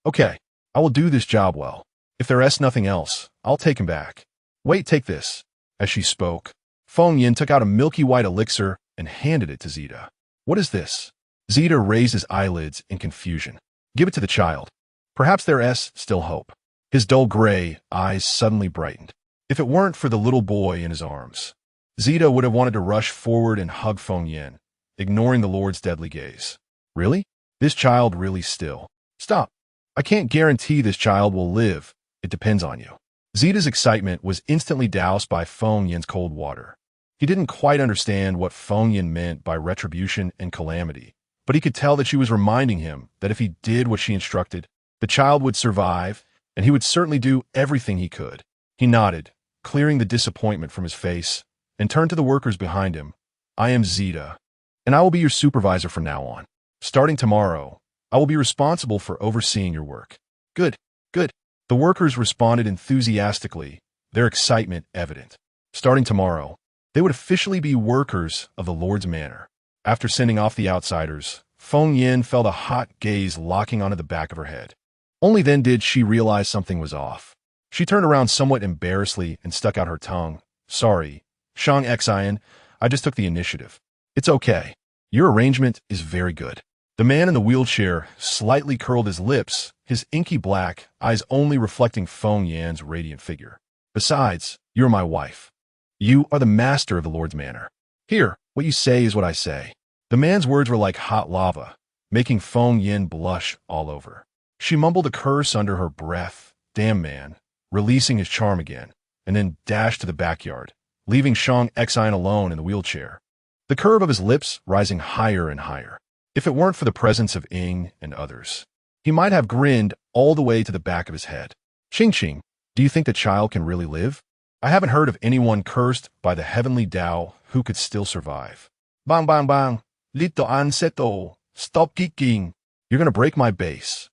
"Okay, I will do this job well. If there is nothing else, I'll take him back. Wait, take this." As she spoke, Feng Yan took out a milky white elixir and handed it to Zeta. "What is this?" Zeta raised his eyelids in confusion. "Give it to the child. Perhaps there is still hope." His dull gray eyes suddenly brightened. If it weren't for the little boy in his arms, Zeta would have wanted to rush forward and hug Feng Yan, ignoring the Lord's deadly gaze. "Really? This child really still?" "Stop. I can't guarantee this child will live. It depends on you." Zeta's excitement was instantly doused by Feng Yin's cold water. He didn't quite understand what Feng Yin meant by retribution and calamity, but he could tell that she was reminding him that if he did what she instructed, the child would survive, and he would certainly do everything he could. He nodded, clearing the disappointment from his face, and turned to the workers behind him. I am Zeta, and I will be your supervisor from now on. Starting tomorrow, I will be responsible for overseeing your work. Good, good. The workers responded enthusiastically, their excitement evident. Starting tomorrow, they would officially be workers of the Lord's Manor. After sending off the outsiders, Feng Yin felt a hot gaze locking onto the back of her head. Only then did she realize something was off. She turned around somewhat embarrassedly and stuck out her tongue. Sorry, Shang Xian, I just took the initiative. It's okay. Your arrangement is very good. The man in the wheelchair slightly curled his lips, his inky black eyes only reflecting Feng Yan's radiant figure. Besides, you're my wife. You are the master of the Lord's Manor. Here, what you say is what I say. The man's words were like hot lava, making Feng Yin blush all over. She mumbled a curse under her breath, damn man, releasing his charm again, and then dashed to the backyard, leaving Shang Xian alone in the wheelchair. The curve of his lips rising higher and higher. If it weren't for the presence of Ying and others, he might have grinned all the way to the back of his head. Ching, do you think the child can really live? I haven't heard of anyone cursed by the heavenly Tao who could still survive. Bang, bang, bang. Little Anseto. Stop kicking. You're going to break my base.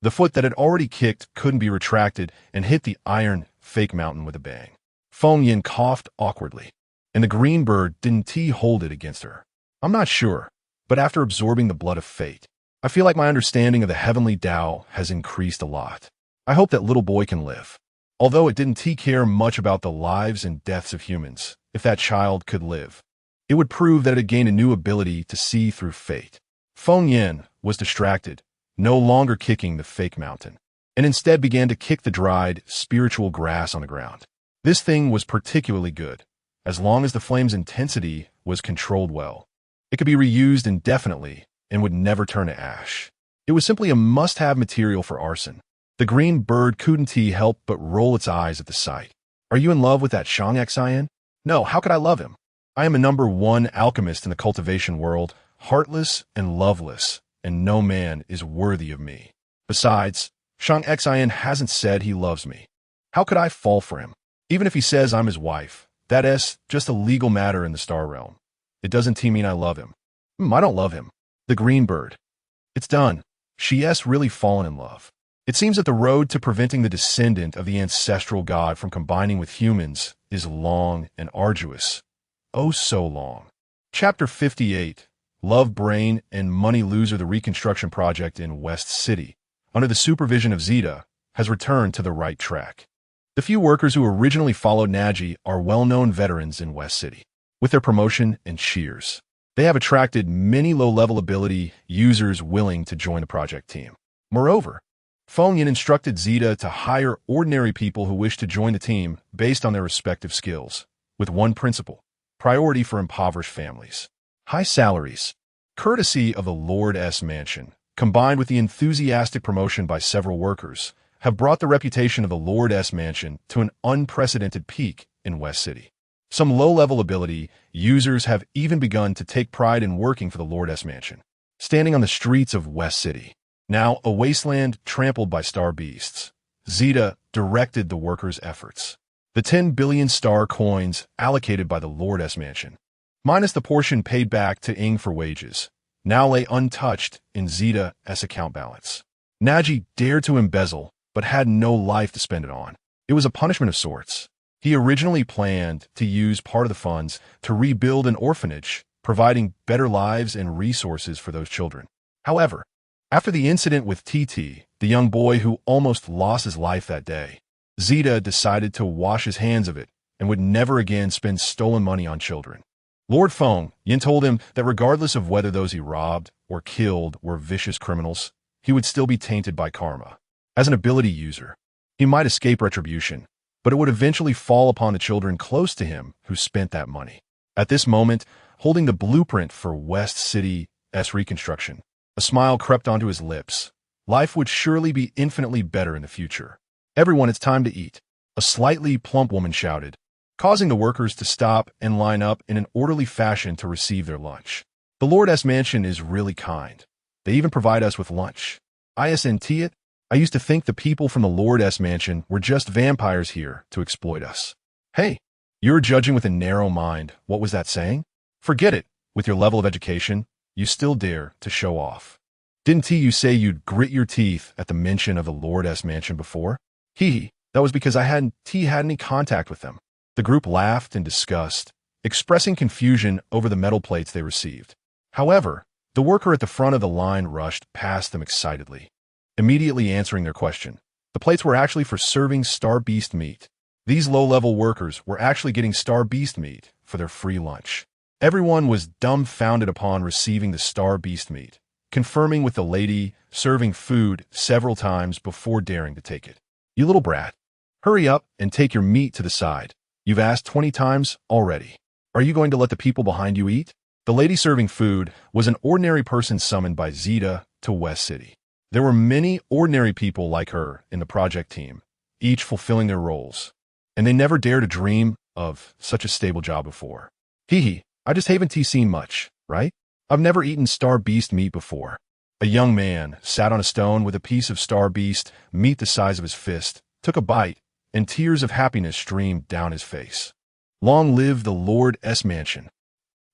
The foot that had already kicked couldn't be retracted and hit the iron fake mountain with a bang. Feng Yin coughed awkwardly, and the green bird didn't hold it against her. I'm not sure, but after absorbing the blood of fate, I feel like my understanding of the heavenly Tao has increased a lot. I hope that little boy can live. Although it didn't care much about the lives and deaths of humans, if that child could live, it would prove that it had gained a new ability to see through fate. Feng Yin was distracted, no longer kicking the fake mountain, and instead began to kick the dried, spiritual grass on the ground. This thing was particularly good, as long as the flame's intensity was controlled well. It could be reused indefinitely and would never turn to ash. It was simply a must-have material for arson. The green bird couldn't help but roll its eyes at the sight. Are you in love with that Shang Xian? No, how could I love him? I am a #1 alchemist in the cultivation world, heartless and loveless, and no man is worthy of me. Besides, Shang Xian hasn't said he loves me. How could I fall for him? Even if he says I'm his wife, that is just a legal matter in the star realm. It doesn't mean I love him. I don't love him. The green bird. It's done. She has really fallen in love. It seems that the road to preventing the descendant of the ancestral god from combining with humans is long and arduous. Oh, so long. Chapter 58, Love Brain and Money Loser. The reconstruction project in West City, under the supervision of Zeta, has returned to the right track. The few workers who originally followed Naji are well-known veterans in West City. With their promotion and cheers, they have attracted many low-level ability users willing to join the project team. Moreover, Feng Yin instructed Zeta to hire ordinary people who wish to join the team based on their respective skills, with one principle: priority for impoverished families. High salaries, courtesy of the Lord's Mansion, combined with the enthusiastic promotion by several workers, have brought the reputation of the Lord's Mansion to an unprecedented peak in West City. Some low-level ability users have even begun to take pride in working for the Lord's Mansion. Standing on the streets of West City, now a wasteland trampled by star beasts, Zeta directed the workers' efforts. The 10 billion star coins allocated by the Lord's Mansion, minus the portion paid back to Ying for wages, now lay untouched in Zeta's account balance. Naji dared to embezzle, but had no life to spend it on. It was a punishment of sorts. He originally planned to use part of the funds to rebuild an orphanage, providing better lives and resources for those children. However, after the incident with TT, the young boy who almost lost his life that day, Zeta decided to wash his hands of it and would never again spend stolen money on children. Lord Feng Yin told him that regardless of whether those he robbed or killed were vicious criminals, he would still be tainted by karma. As an ability user, he might escape retribution, but it would eventually fall upon the children close to him who spent that money. At this moment, holding the blueprint for West City's reconstruction, a smile crept onto his lips. Life would surely be infinitely better in the future. Everyone, it's time to eat. a slightly plump woman shouted, causing the workers to stop and line up in an orderly fashion to receive their lunch. The Lord Mansion is really kind. They even provide us with lunch. Isn't it? I used to think the people from the Lord Mansion were just vampires here to exploit us. Hey, you're judging with a narrow mind. What was that saying? Forget it. With your level of education, you still dare to show off. Didn't you say you'd grit your teeth at the mention of the Lord Mansion before? That was because I hadn't had any contact with them. The group laughed in disgust, expressing confusion over the metal plates they received. However, the worker at the front of the line rushed past them excitedly, immediately answering their question. The plates were actually for serving star beast meat. These low-level workers were actually getting star beast meat for their free lunch. Everyone was dumbfounded upon receiving the star beast meat, confirming with the lady serving food several times before daring to take it. You little brat, hurry up and take your meat to the side. You've asked 20 times already. Are you going to let the people behind you eat? The lady serving food was an ordinary person summoned by Zeta to West City. There were many ordinary people like her in the project team, each fulfilling their roles, and they never dared to dream of such a stable job before. I just haven't seen much, right? I've never eaten star beast meat before. A young man sat on a stone with a piece of star beast meat the size of his fist, took a bite, and tears of happiness streamed down his face. Long live the Lord Mansion.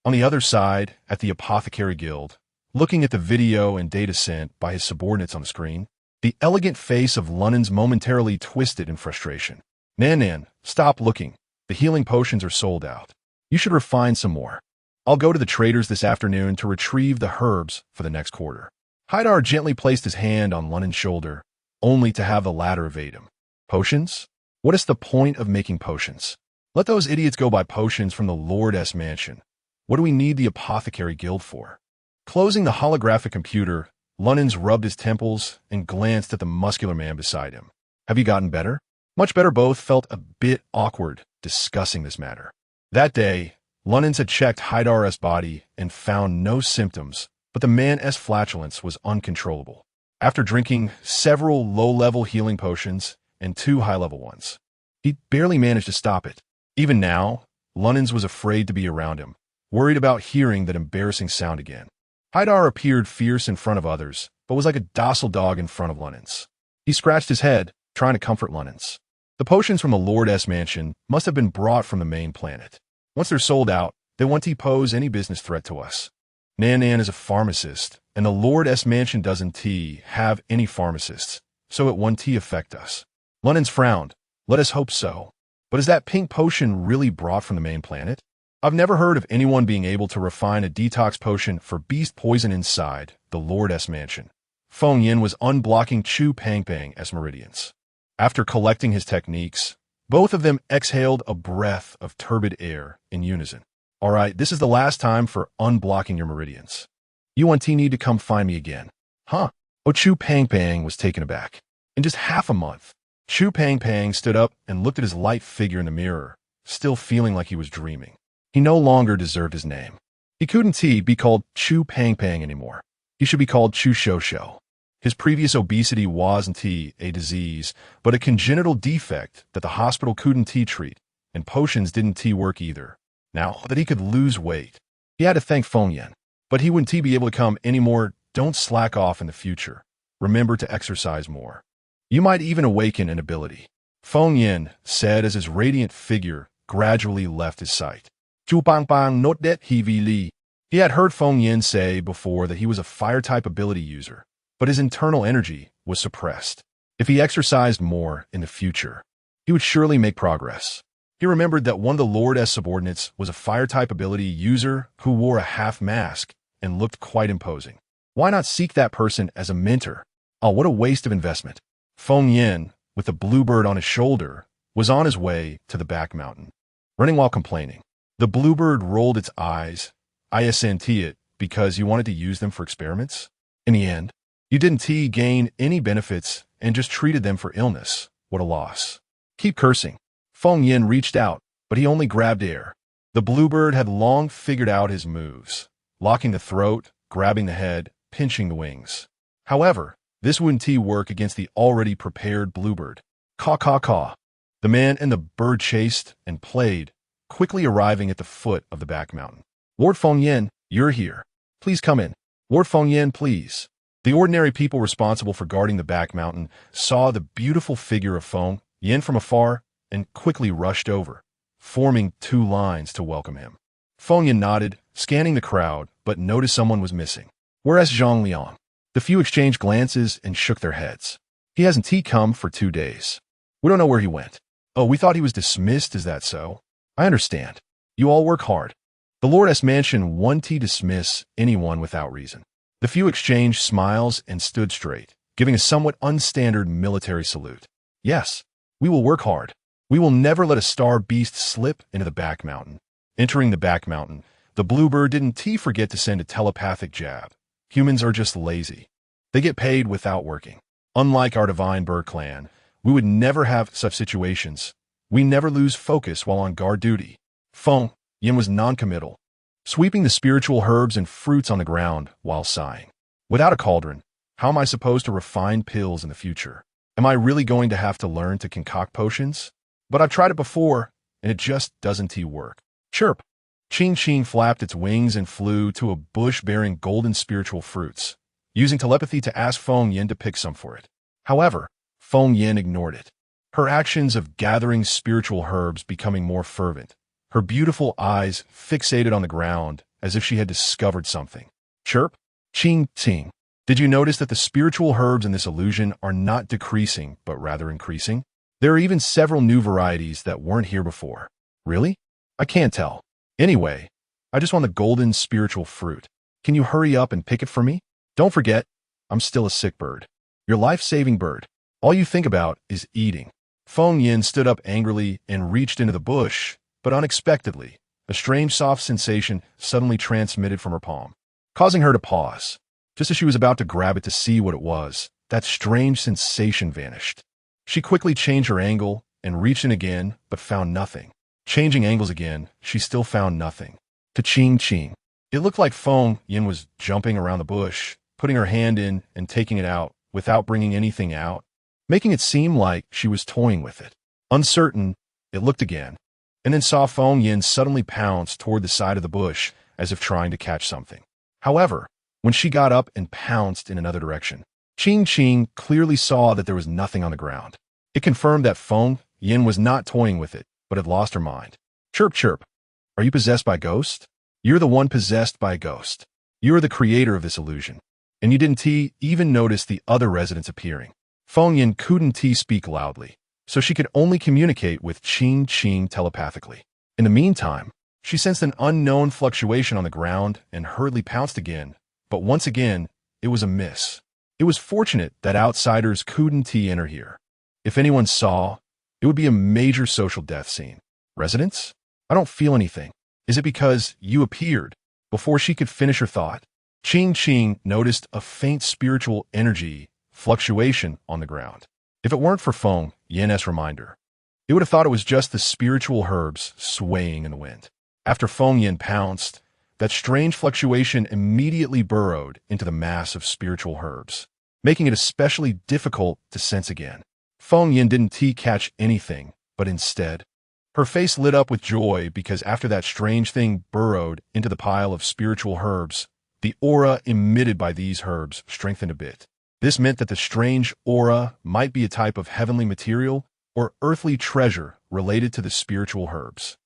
On the other side, at the Apothecary Guild, looking at the video and data sent by his subordinates on the screen, the elegant face of London's momentarily twisted in frustration. Nan, stop looking. The healing potions are sold out. You should refine some more. I'll go to the traders this afternoon to retrieve the herbs for the next quarter. Haidar gently placed his hand on London's shoulder, only to have the latter evade him. Potions? What is the point of making potions? Let those idiots go buy potions from the Lord Mansion. What do we need the Apothecary Guild for? Closing the holographic computer, London's rubbed his temples and glanced at the muscular man beside him. Have you gotten better? Much better. Both felt a bit awkward discussing this matter. That day, London's had checked Haidar's body and found no symptoms, but the man's flatulence was uncontrollable. After drinking several low-level healing potions and 2 high-level ones, he barely managed to stop it. Even now, London's was afraid to be around him, worried about hearing that embarrassing sound again. Haidar appeared fierce in front of others, but was like a docile dog in front of London's. He scratched his head, trying to comfort London's. The potions from the Lord Mansion must have been brought from the main planet. Once they're sold out, they won't pose any business threat to us. Nan is a pharmacist, and the Lord Mansion doesn't have any pharmacists, so it won't affect us. London's frowned. Let us hope so. But is that pink potion really brought from the main planet? I've never heard of anyone being able to refine a detox potion for beast poison inside the Lord Mansion. Feng Yin was unblocking Chu Pang's meridians. After collecting his techniques, both of them exhaled a breath of turbid air in unison. All right, this is the last time for unblocking your meridians. You need to come find me again. Huh? Chu Pang was taken aback. In just half a month, Chu Pang stood up and looked at his light figure in the mirror, still feeling like he was dreaming. He no longer deserved his name. He couldn't be called Chu Pang anymore. He should be called Chu Shou. His previous obesity wasn't a disease, but a congenital defect that the hospital couldn't treat, and potions didn't work either. Now that he could lose weight, he had to thank Feng Yin, but he wouldn't be able to come anymore. Don't slack off in the future. Remember to exercise more. You might even awaken an ability, Feng Yin said as his radiant figure gradually left his sight. Chu Pang not that he had heard Feng Yin say before that he was a fire-type ability user, but his internal energy was suppressed. If he exercised more in the future, he would surely make progress. He remembered that one of the Lord's subordinates was a fire-type ability user who wore a half mask and looked quite imposing. Why not seek that person as a mentor? Oh, what a waste of investment. Feng Yin, with the bluebird on his shoulder, was on his way to the back mountain, running while complaining. The bluebird rolled its eyes. Isn't it because you wanted to use them for experiments? In the end, you didn't gain any benefits and just treated them for illness. What a loss. Keep cursing. Feng Yin reached out, but he only grabbed air. The bluebird had long figured out his moves, locking the throat, grabbing the head, pinching the wings. However, this wouldn't work against the already prepared bluebird. Caw caw caw. The man and the bird chased and played, quickly arriving at the foot of the back mountain. Lord Feng Yin, you're here. Please come in. Lord Feng Yin, please. The ordinary people responsible for guarding the back mountain saw the beautiful figure of Feng Yin from afar and quickly rushed over, forming two lines to welcome him. Feng Yin nodded, scanning the crowd, but noticed someone was missing. Whereas Zhang Liang. The few exchanged glances and shook their heads. He hasn't come for 2 days. We don't know where he went. Oh, we thought he was dismissed, is that so? I understand. You all work hard. The Lord Mansion won't dismiss anyone without reason. The few exchanged smiles and stood straight, giving a somewhat unstandard military salute. Yes, we will work hard. We will never let a star beast slip into the back mountain. Entering the back mountain, the bluebird didn't forget to send a telepathic jab. Humans are just lazy. They get paid without working. Unlike our divine bird clan, we would never have such situations. We never lose focus while on guard duty. Feng Yin was non-committal, sweeping the spiritual herbs and fruits on the ground while sighing. Without a cauldron, how am I supposed to refine pills in the future? Am I really going to have to learn to concoct potions? But I've tried it before, and it just doesn't work. Chirp! Ching Ching flapped its wings and flew to a bush bearing golden spiritual fruits, using telepathy to ask Feng Yin to pick some for it. However, Feng Yin ignored it. Her actions of gathering spiritual herbs becoming more fervent, her beautiful eyes fixated on the ground as if she had discovered something. Chirp! Ching Ching! Did you notice that the spiritual herbs in this illusion are not decreasing, but rather increasing? There are even several new varieties that weren't here before. Really? I can't tell. Anyway, I just want the golden spiritual fruit. Can you hurry up and pick it for me? Don't forget, I'm still a sick bird. Your life-saving bird. All you think about is eating. Feng Yin stood up angrily and reached into the bush, but unexpectedly, a strange soft sensation suddenly transmitted from her palm, causing her to pause. Just as she was about to grab it to see what it was, that strange sensation vanished. She quickly changed her angle and reached in again, but found nothing. Changing angles again, she still found nothing. Ka-ching ching. It looked like Feng Yin was jumping around the bush, putting her hand in and taking it out without bringing anything out, making it seem like she was toying with it. Uncertain, it looked again, and then saw Feng Yin suddenly pounce toward the side of the bush as if trying to catch something. However, when she got up and pounced in another direction, Ching Ching clearly saw that there was nothing on the ground. It confirmed that Feng Yin was not toying with it, but had lost her mind. Chirp, chirp. Are you possessed by ghost? You're the one possessed by a ghost. You're the creator of this illusion. And you didn't even notice the other residents appearing. Feng Yin couldn't speak loudly, so she could only communicate with Ching Ching telepathically. In the meantime, she sensed an unknown fluctuation on the ground and hurriedly pounced again, but once again, it was a miss. It was fortunate that outsiders couldn't enter here. If anyone saw, it would be a major social death scene. Residents? I don't feel anything. Is it because you appeared? Before she could finish her thought, Ching Ching noticed a faint spiritual energy fluctuation on the ground. If it weren't for Feng Yin's reminder, it would have thought it was just the spiritual herbs swaying in the wind. After Feng Yin pounced, that strange fluctuation immediately burrowed into the mass of spiritual herbs, making it especially difficult to sense again. Feng Yin didn't catch anything, but instead, her face lit up with joy because after that strange thing burrowed into the pile of spiritual herbs, the aura emitted by these herbs strengthened a bit. This meant that the strange aura might be a type of heavenly material or earthly treasure related to the spiritual herbs.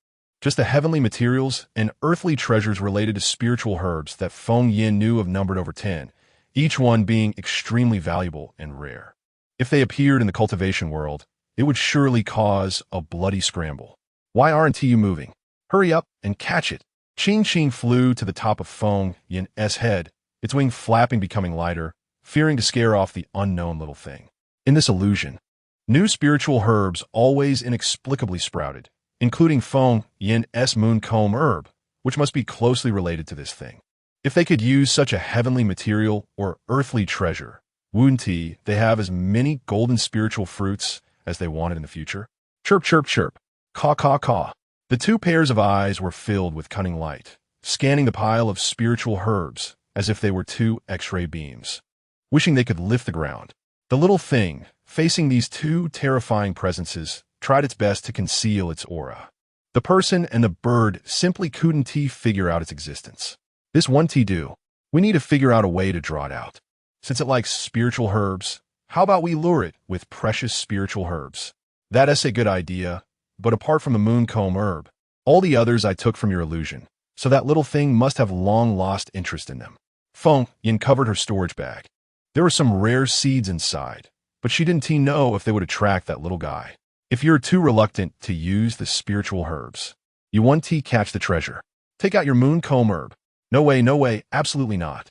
Just the heavenly materials and earthly treasures related to spiritual herbs that Feng Yin knew of numbered over 10, each one being extremely valuable and rare. If they appeared in the cultivation world, it would surely cause a bloody scramble. Why aren't you moving? Hurry up and catch it. Ching Ching flew to the top of Feng Yin's head, its wing flapping becoming lighter, fearing to scare off the unknown little thing. In this illusion, new spiritual herbs always inexplicably sprouted, including Feng Yin's mooncomb herb, which must be closely related to this thing. If they could use such a heavenly material or earthly treasure, wouldn't they have as many golden spiritual fruits as they wanted in the future? Chirp, chirp, chirp. Caw, caw, caw. The two pairs of eyes were filled with cunning light, scanning the pile of spiritual herbs as if they were two X-ray beams. Wishing they could lift the ground, the little thing, facing these two terrifying presences, tried its best to conceal its aura. The person and the bird simply couldn't figure out its existence. This won't do. We need to figure out a way to draw it out. Since it likes spiritual herbs, how about we lure it with precious spiritual herbs? That's a good idea, but apart from the mooncomb herb, all the others I took from your illusion, so that little thing must have long lost interest in them. Feng Yin covered her storage bag. There were some rare seeds inside, but she didn't know if they would attract that little guy. If you're too reluctant to use the spiritual herbs, you won't catch the treasure. Take out your mooncomb herb. No way, absolutely not.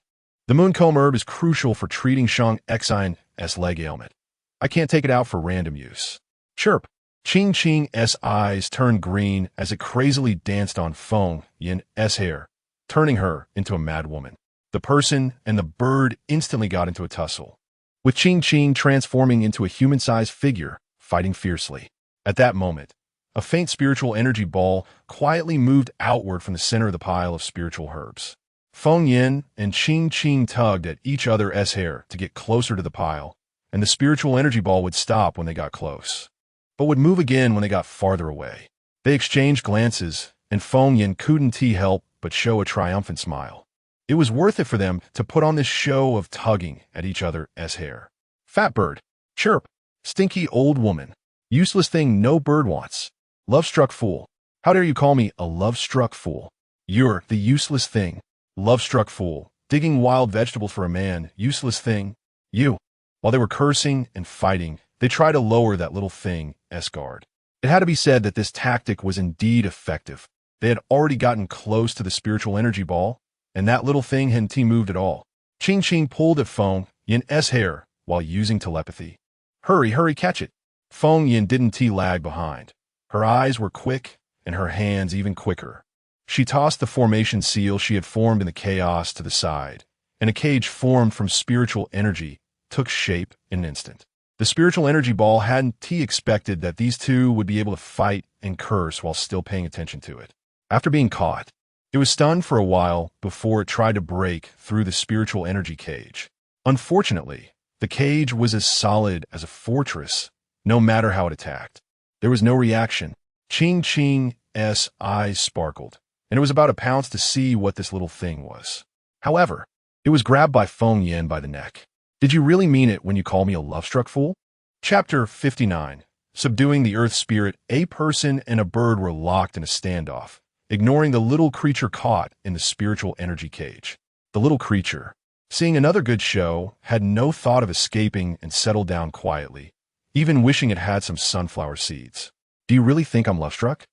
The mooncomb herb is crucial for treating Shang Xi's leg ailment. I can't take it out for random use. Chirp. Ching Ching's eyes turned green as it crazily danced on Feng Yin's hair, turning her into a mad woman. The person and the bird instantly got into a tussle, with Ching Ching transforming into a human-sized figure, fighting fiercely. At that moment, a faint spiritual energy ball quietly moved outward from the center of the pile of spiritual herbs. Feng Yin and Ching Ching tugged at each other's hair to get closer to the pile, and the spiritual energy ball would stop when they got close, but would move again when they got farther away. They exchanged glances, and Feng Yin couldn't help but show a triumphant smile. It was worth it for them to put on this show of tugging at each other's hair. Fat bird. Chirp. Stinky old woman. Useless thing no bird wants. Love-struck fool. How dare you call me a love-struck fool? You're the useless thing. Love-struck fool. Digging wild vegetables for a man. Useless thing. You. While they were cursing and fighting, they tried to lower that little thing's guard. It had to be said that this tactic was indeed effective. They had already gotten close to the spiritual energy ball, and that little thing hadn't moved at all. Ching Ching pulled at Feng Yin's hair while using telepathy. Hurry, catch it. Feng Yin didn't lag behind. Her eyes were quick, and her hands even quicker. She tossed the formation seal she had formed in the chaos to the side, and a cage formed from spiritual energy took shape in an instant. The spiritual energy ball hadn't expected that these two would be able to fight and curse while still paying attention to it. After being caught, it was stunned for a while before it tried to break through the spiritual energy cage. Unfortunately, the cage was as solid as a fortress, no matter how it attacked. There was no reaction. Ching Ching's eyes sparkled, and it was about to pounce to see what this little thing was. However, it was grabbed by Feng Yin by the neck. Did you really mean it when you call me a love-struck fool? Chapter 59. Subduing the Earth Spirit. A person and a bird were locked in a standoff, ignoring the little creature caught in the spiritual energy cage. The little creature, seeing another good show, had no thought of escaping and settled down quietly, even wishing it had some sunflower seeds. Do you really think I'm love-struck?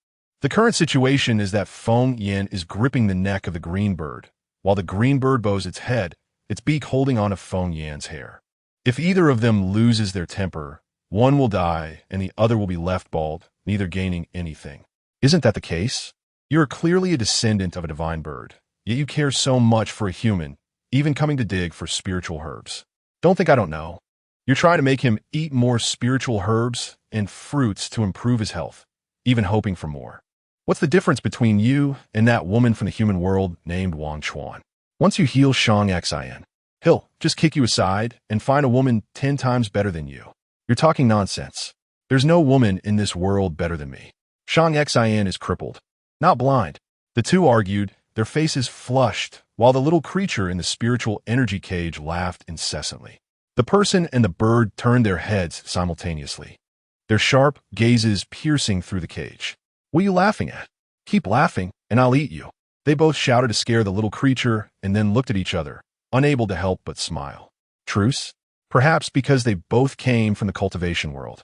The current situation is that Feng Yin is gripping the neck of the green bird, while the green bird bows its head, its beak holding on to Feng Yin's hair. If either of them loses their temper, one will die and the other will be left bald, neither gaining anything. Isn't that the case? You are clearly a descendant of a divine bird, yet you care so much for a human, even coming to dig for spiritual herbs. Don't think I don't know. You're trying to make him eat more spiritual herbs and fruits to improve his health, even hoping for more. What's the difference between you and that woman from the human world named Wang Chuan? Once you heal Shang Xin, he'll just kick you aside and find a woman 10 times better than you. You're talking nonsense. There's no woman in this world better than me. Shang Xin is crippled, not blind. The two argued, their faces flushed, while the little creature in the spiritual energy cage laughed incessantly. The person and the bird turned their heads simultaneously, their sharp gazes piercing through the cage. What are you laughing at? Keep laughing, and I'll eat you. They both shouted to scare the little creature and then looked at each other, unable to help but smile. Truce? Perhaps because they both came from the cultivation world.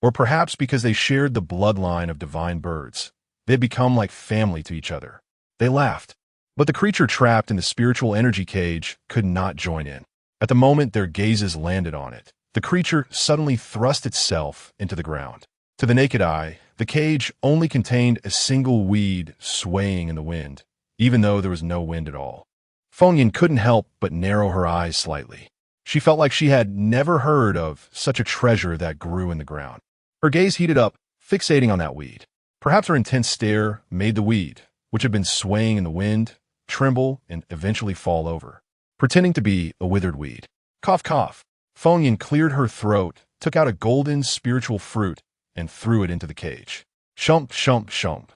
Or perhaps because they shared the bloodline of divine birds. They had become like family to each other. They laughed. But the creature trapped in the spiritual energy cage could not join in. At the moment their gazes landed on it, the creature suddenly thrust itself into the ground. To the naked eye, the cage only contained a single weed swaying in the wind, even though there was no wind at all. Feng Yin couldn't help but narrow her eyes slightly. She felt like she had never heard of such a treasure that grew in the ground. Her gaze heated up, fixating on that weed. Perhaps her intense stare made the weed, which had been swaying in the wind, tremble and eventually fall over, pretending to be a withered weed. Cough, cough. Feng Yin cleared her throat, took out a golden spiritual fruit, and threw it into the cage. Shump, shump, shump.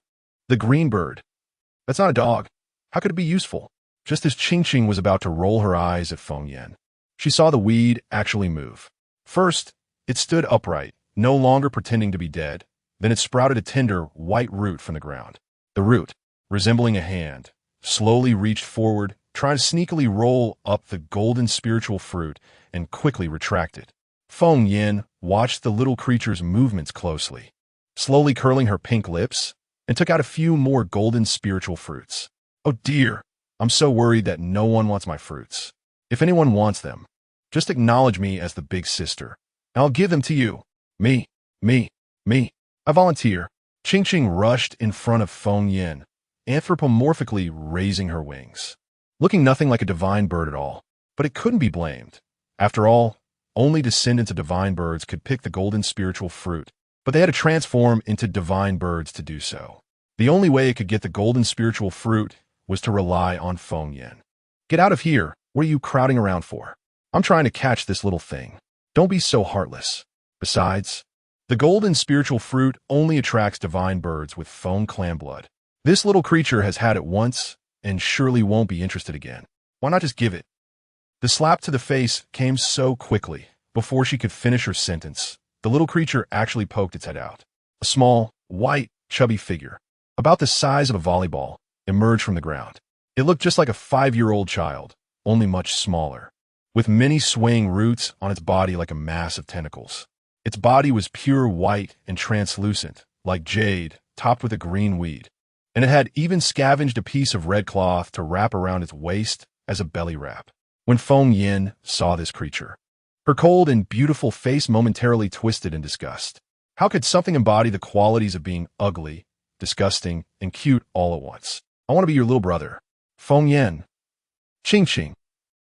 The green bird. That's not a dog. How could it be useful? Just as Qing was about to roll her eyes at Feng Yan, she saw the weed actually move. First, it stood upright, no longer pretending to be dead. Then it sprouted a tender, white root from the ground. The root, resembling a hand, slowly reached forward, trying to sneakily roll up the golden spiritual fruit and quickly retracted. Feng Yan watched the little creature's movements closely, slowly curling her pink lips, and took out a few more golden spiritual fruits. Oh dear, I'm so worried that no one wants my fruits. If anyone wants them, just acknowledge me as the big sister, and I'll give them to you. Me. I volunteer. Qing rushed in front of Feng Yan, anthropomorphically raising her wings. Looking nothing like a divine bird at all, but it couldn't be blamed. After all, only descendants of divine birds could pick the golden spiritual fruit, but they had to transform into divine birds to do so. The only way it could get the golden spiritual fruit was to rely on Feng Yan. Get out of here. What are you crowding around for? I'm trying to catch this little thing. Don't be so heartless. Besides, the golden spiritual fruit only attracts divine birds with Feng clan blood. This little creature has had it once and surely won't be interested again. Why not just give it? The slap to the face came so quickly. Before she could finish her sentence, the little creature actually poked its head out. A small, white, chubby figure, about the size of a volleyball, emerged from the ground. It looked just like a 5-year-old child, only much smaller, with many swaying roots on its body like a mass of tentacles. Its body was pure white and translucent, like jade, topped with a green weed, and it had even scavenged a piece of red cloth to wrap around its waist as a belly wrap. When Feng Yan saw this creature, her cold and beautiful face momentarily twisted in disgust. How could something embody the qualities of being ugly, disgusting, and cute all at once? I want to be your little brother. Feng Yan. Qing.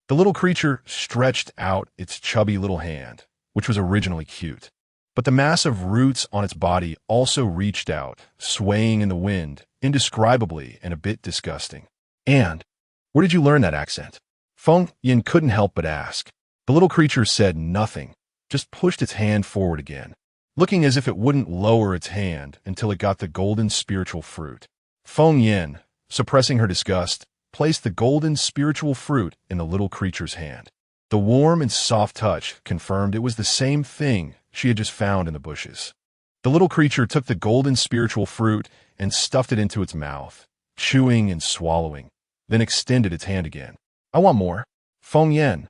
The little creature stretched out its chubby little hand, which was originally cute. But the massive roots on its body also reached out, swaying in the wind, indescribably and a bit disgusting. And, where did you learn that accent? Feng Yan couldn't help but ask. The little creature said nothing, just pushed its hand forward again, looking as if it wouldn't lower its hand until it got the golden spiritual fruit. Feng Yan, suppressing her disgust, placed the golden spiritual fruit in the little creature's hand. The warm and soft touch confirmed it was the same thing she had just found in the bushes. The little creature took the golden spiritual fruit and stuffed it into its mouth, chewing and swallowing, then extended its hand again. I want more. Feng Yan.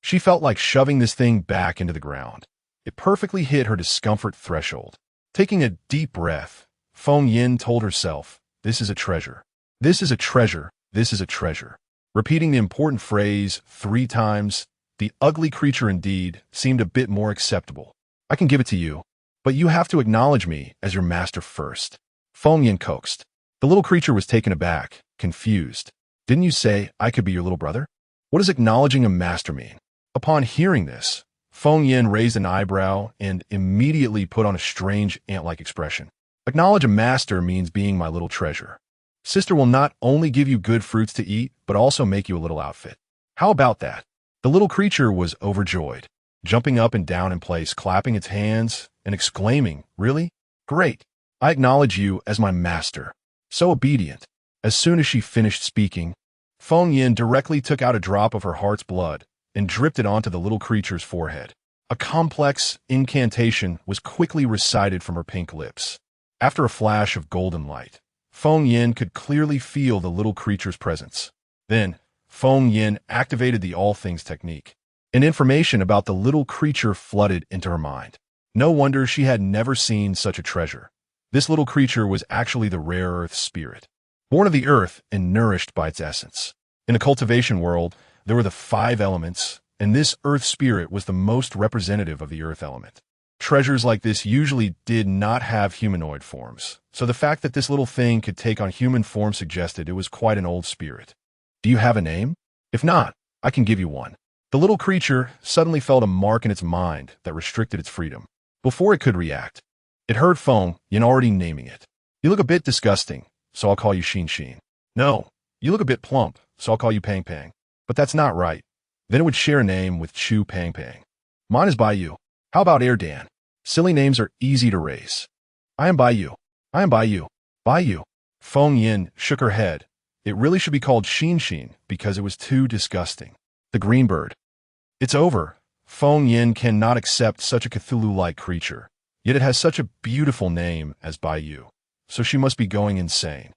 She felt like shoving this thing back into the ground. It perfectly hit her discomfort threshold. Taking a deep breath, Feng Yan told herself, this is a treasure. This is a treasure. This is a treasure. Repeating the important phrase 3 times, the ugly creature indeed seemed a bit more acceptable. I can give it to you, but you have to acknowledge me as your master first. Feng Yan coaxed. The little creature was taken aback, confused. Didn't you say I could be your little brother? What does acknowledging a master mean? Upon hearing this, Feng Yan raised an eyebrow and immediately put on a strange ant-like expression. Acknowledge a master means being my little treasure. Sister will not only give you good fruits to eat, but also make you a little outfit. How about that? The little creature was overjoyed, jumping up and down in place, clapping its hands and exclaiming, really? Great. I acknowledge you as my master. So obedient. As soon as she finished speaking, Feng Yan directly took out a drop of her heart's blood and dripped it onto the little creature's forehead. A complex incantation was quickly recited from her pink lips. After a flash of golden light, Feng Yan could clearly feel the little creature's presence. Then, Feng Yan activated the All Things technique, and information about the little creature flooded into her mind. No wonder she had never seen such a treasure. This little creature was actually the rare earth spirit, born of the earth and nourished by its essence. In the cultivation world, there were the 5 elements, and this earth spirit was the most representative of the earth element. Treasures like this usually did not have humanoid forms, so the fact that this little thing could take on human form suggested it was quite an old spirit. Do you have a name? If not, I can give you one. The little creature suddenly felt a mark in its mind that restricted its freedom. Before it could react, it heard Feng Yan already naming it. You look a bit disgusting, so I'll call you Xin. No, you look a bit plump, so I'll call you Pang. But that's not right. Then it would share a name with Chu Pang. Mine is by you. How about Air Dan? Silly names are easy to raise. I am by you. I am by you. By you. Feng Yin shook her head. It really should be called Xin Xin because it was too disgusting. The green bird. It's over. Feng Yin cannot accept such a Cthulhu-like creature. Yet it has such a beautiful name as Bai Yu. So she must be going insane.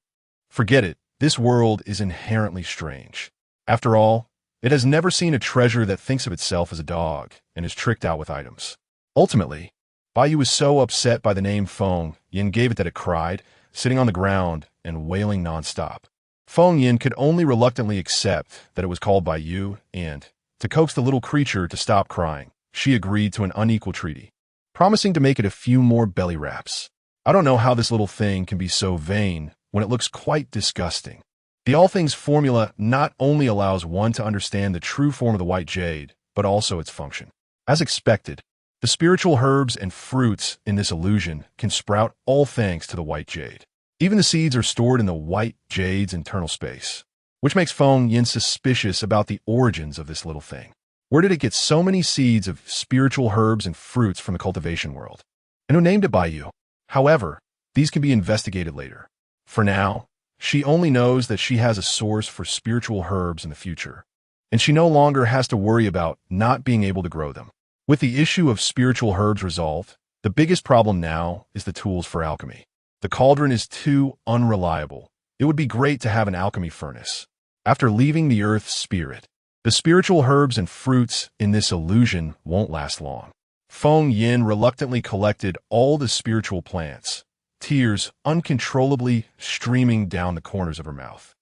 Forget it. This world is inherently strange. After all, it has never seen a treasure that thinks of itself as a dog and is tricked out with items. Ultimately, Bai Yu was so upset by the name Feng Yin gave it that it cried, sitting on the ground and wailing nonstop. Feng Yin could only reluctantly accept that it was called Bai Yu and, to coax the little creature to stop crying, she agreed to an unequal treaty, promising to make it a few more belly wraps. I don't know how this little thing can be so vain when it looks quite disgusting. The All Things formula not only allows one to understand the true form of the white jade, but also its function. As expected, the spiritual herbs and fruits in this illusion can sprout all thanks to the white jade. Even the seeds are stored in the white jade's internal space, which makes Feng Yin suspicious about the origins of this little thing. Where did it get so many seeds of spiritual herbs and fruits from the cultivation world? And who named it Bai Yu? However, these can be investigated later. For now, she only knows that she has a source for spiritual herbs in the future, and she no longer has to worry about not being able to grow them. With the issue of spiritual herbs resolved, the biggest problem now is the tools for alchemy. The cauldron is too unreliable. It would be great to have an alchemy furnace. After leaving the earth's spirit, the spiritual herbs and fruits in this illusion won't last long. Feng Yin reluctantly collected all the spiritual plants, tears uncontrollably streaming down the corners of her mouth.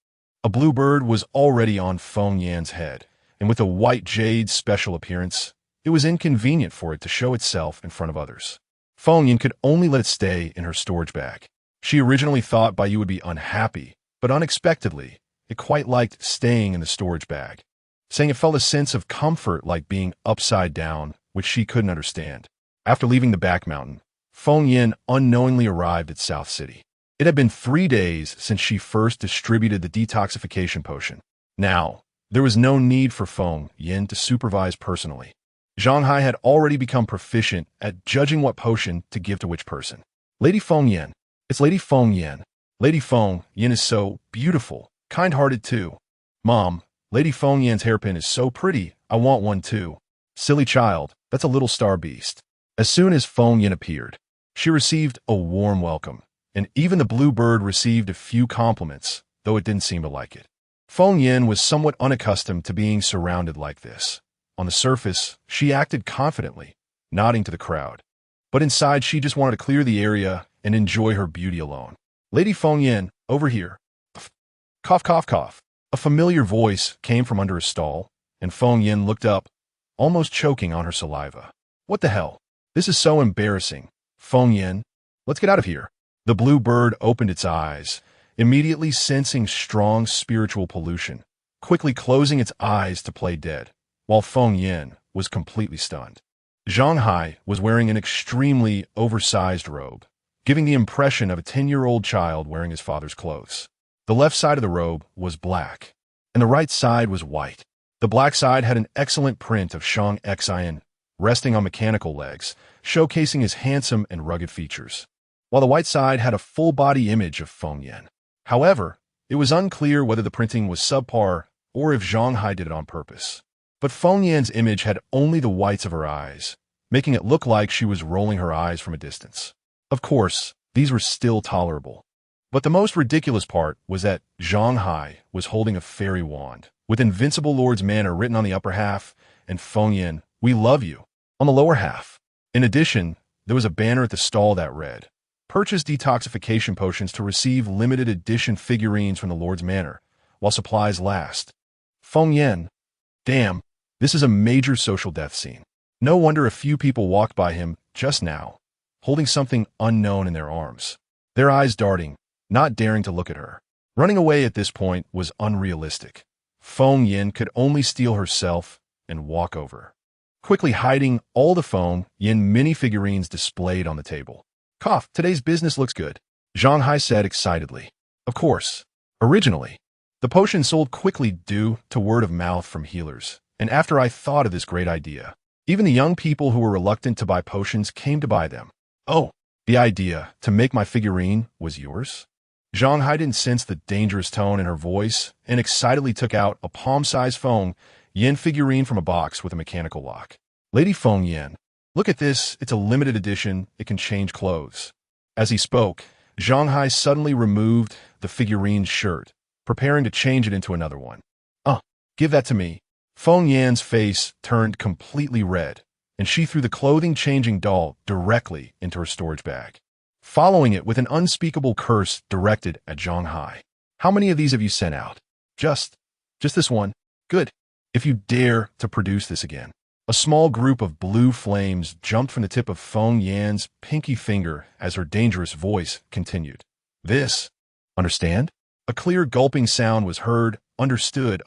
A blue bird was already on Feng Yin's head, and with a white jade's special appearance, it was inconvenient for it to show itself in front of others. Feng Yin could only let it stay in her storage bag. She originally thought Bai Yu would be unhappy, but unexpectedly, it quite liked staying in the storage bag, saying it felt a sense of comfort like being upside down, which she couldn't understand. After leaving the back mountain, Feng Yin unknowingly arrived at South City. It had been 3 days since she first distributed the detoxification potion. Now, there was no need for Feng Yin to supervise personally. Zhang Hai had already become proficient at judging what potion to give to which person. Lady Feng Yin. It's Lady Feng Yin. Lady Feng Yin is so beautiful, kind-hearted too. Mom, Lady Feng Yin's hairpin is so pretty, I want one too. Silly child, that's a little star beast. As soon as Feng Yin appeared, she received a warm welcome, and even the blue bird received a few compliments, though it didn't seem to like it. Feng Yin was somewhat unaccustomed to being surrounded like this. On the surface, she acted confidently, nodding to the crowd. But inside, she just wanted to clear the area and enjoy her beauty alone. Lady Feng Yin, over here. Cough, cough, cough. A familiar voice came from under a stall, and Feng Yin looked up, almost choking on her saliva. What the hell? This is so embarrassing. Feng Yin, let's get out of here. The blue bird opened its eyes, immediately sensing strong spiritual pollution, quickly closing its eyes to play dead, while Feng Yin was completely stunned. Zhang Hai was wearing an extremely oversized robe, giving the impression of a 10-year-old child wearing his father's clothes. The left side of the robe was black, and the right side was white. The black side had an excellent print of Shang Xian resting on mechanical legs, showcasing his handsome and rugged features, while the white side had a full-body image of Feng Yin. However, it was unclear whether the printing was subpar or if Zhang Hai did it on purpose. But Feng Yin's image had only the whites of her eyes, making it look like she was rolling her eyes from a distance. Of course, these were still tolerable. But the most ridiculous part was that Zhang Hai was holding a fairy wand, with Invincible Lord's Manor written on the upper half, and Feng Yin, we love you, on the lower half. In addition, there was a banner at the stall that read, purchase detoxification potions to receive limited edition figurines from the Lord's Manor, while supplies last. Feng Yin, damn, this is a major social death scene. No wonder a few people walked by him just now, holding something unknown in their arms, their eyes darting, not daring to look at her. Running away at this point was unrealistic. Feng Yin could only steel herself and walk over, quickly hiding all the Feng Yin mini-figurines displayed on the table. Cough, today's business looks good, Zhang Hai said excitedly. Of course, originally, the potion sold quickly due to word of mouth from healers, and after I thought of this great idea, Even the young people who were reluctant to buy potions came to buy them. Oh, the idea to make my figurine was yours? Zhang Hai didn't sense the dangerous tone in her voice and excitedly took out a palm-sized Feng Yin figurine from a box with a mechanical lock. Lady Feng Yin, look at this, it's a limited edition, it can change clothes. As he spoke, Zhang Hai suddenly removed the figurine's shirt, preparing to change it into another one. Give that to me. Feng Yan's face turned completely red, and she threw the clothing-changing doll directly into her storage bag, following it with an unspeakable curse directed at Zhang Hai. How many of these have you sent out? Just this one? Good. If you dare to produce this again. A small group of blue flames jumped from the tip of Feng Yan's pinky finger as her dangerous voice continued. This. Understand? A clear gulping sound was heard. Understood.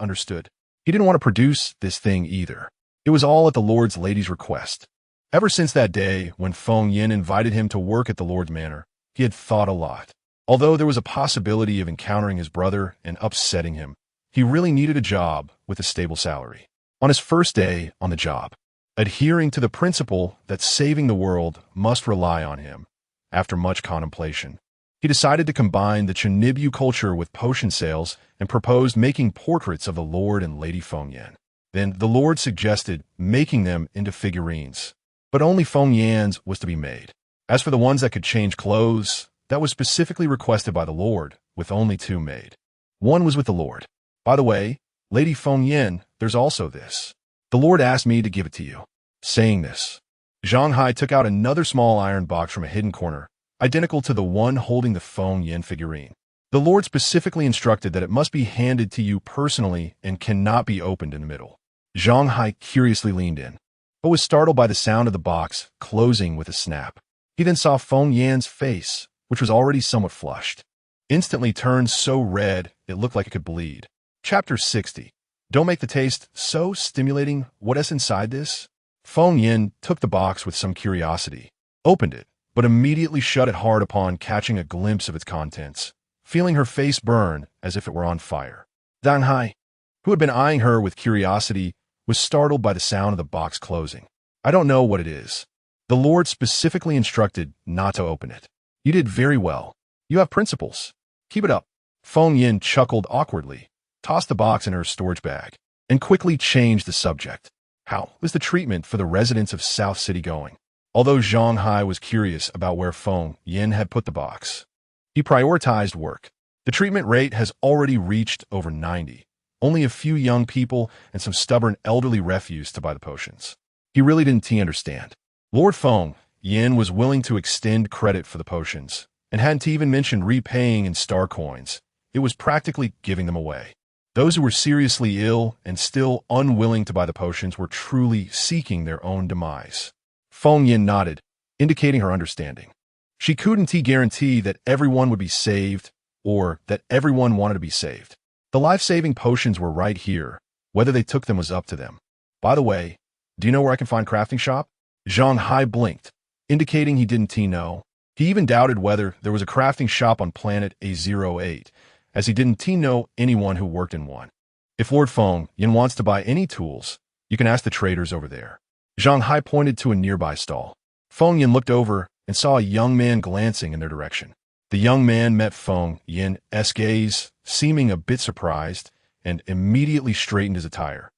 He didn't want to produce this thing either. It was all at the Lord's lady's request. Ever since that day when Feng Yin invited him to work at the Lord's manor, he had thought a lot. Although there was a possibility of encountering his brother and upsetting him, he really needed a job with a stable salary. On his first day on the job, adhering to the principle that saving the world must rely on him, after much contemplation, he decided to combine the Chinibyu culture with potion sales and proposed making portraits of the Lord and Lady Feng Yan. Then the Lord suggested making them into figurines, but only Feng Yan's was to be made. As for the ones that could change clothes, that was specifically requested by the Lord, with only 2 made. One was with the Lord. By the way, Lady Feng Yan, there's also this. The Lord asked me to give it to you. Saying this, Zhang Hai took out another small iron box from a hidden corner, identical to the one holding the Feng Yan figurine. The Lord specifically instructed that it must be handed to you personally and cannot be opened in the middle. Zhang Hai curiously leaned in, but was startled by the sound of the box closing with a snap. He then saw Feng Yan's face, which was already somewhat flushed, instantly turned so red it looked like it could bleed. Chapter 60. Don't make the taste so stimulating. What is inside this? Feng Yan took the box with some curiosity, opened it, but immediately shut it hard upon catching a glimpse of its contents, feeling her face burn as if it were on fire. Zhang Hai, who had been eyeing her with curiosity, was startled by the sound of the box closing. I don't know what it is. The Lord specifically instructed not to open it. You did very well. You have principles. Keep it up. Feng Yin chuckled awkwardly, tossed the box in her storage bag, and quickly changed the subject. How was the treatment for the residents of South City going? Although Zhang Hai was curious about where Feng Yin had put the box, he prioritized work. The treatment rate has already reached over 90. Only a few young people and some stubborn elderly refused to buy the potions. He really didn't understand. Lord Feng Yin was willing to extend credit for the potions, and hadn't even mentioned repaying in star coins. It was practically giving them away. Those who were seriously ill and still unwilling to buy the potions were truly seeking their own demise. Feng Yin nodded, indicating her understanding. She couldn't guarantee that everyone would be saved or that everyone wanted to be saved. The life-saving potions were right here. Whether they took them was up to them. By the way, do you know where I can find crafting shop? Zhang Hai blinked, indicating he didn't know. He even doubted whether there was a crafting shop on planet A08, as he didn't know anyone who worked in one. If Lord Feng Yin wants to buy any tools, you can ask the traders over there. Zhang Hai pointed to a nearby stall. Feng Yin looked over and saw a young man glancing in their direction. The young man met Feng Yin's gaze, seeming a bit surprised, and immediately straightened his attire,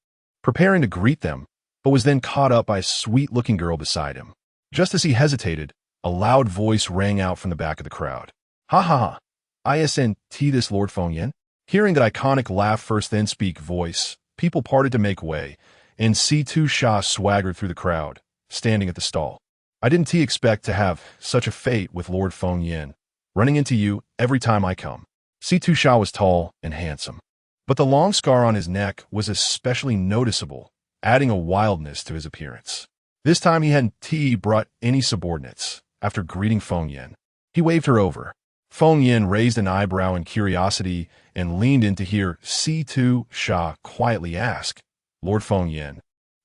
preparing to greet them, but was then caught up by a sweet-looking girl beside him. Just as he hesitated, a loud voice rang out from the back of the crowd. Ha ha ha! Isn't this Lord Feng Yin? Hearing that iconic laugh first then speak voice, people parted to make way, and C2 Sha swaggered through the crowd, standing at the stall. I didn't expect to have such a fate with Lord Feng Yin, running into you every time I come. C2 Sha was tall and handsome, but the long scar on his neck was especially noticeable, adding a wildness to his appearance. This time he hadn't brought any subordinates. After greeting Feng Yin, he waved her over. Feng Yin raised an eyebrow in curiosity and leaned in to hear C2 Sha quietly ask, Lord Feng Yin,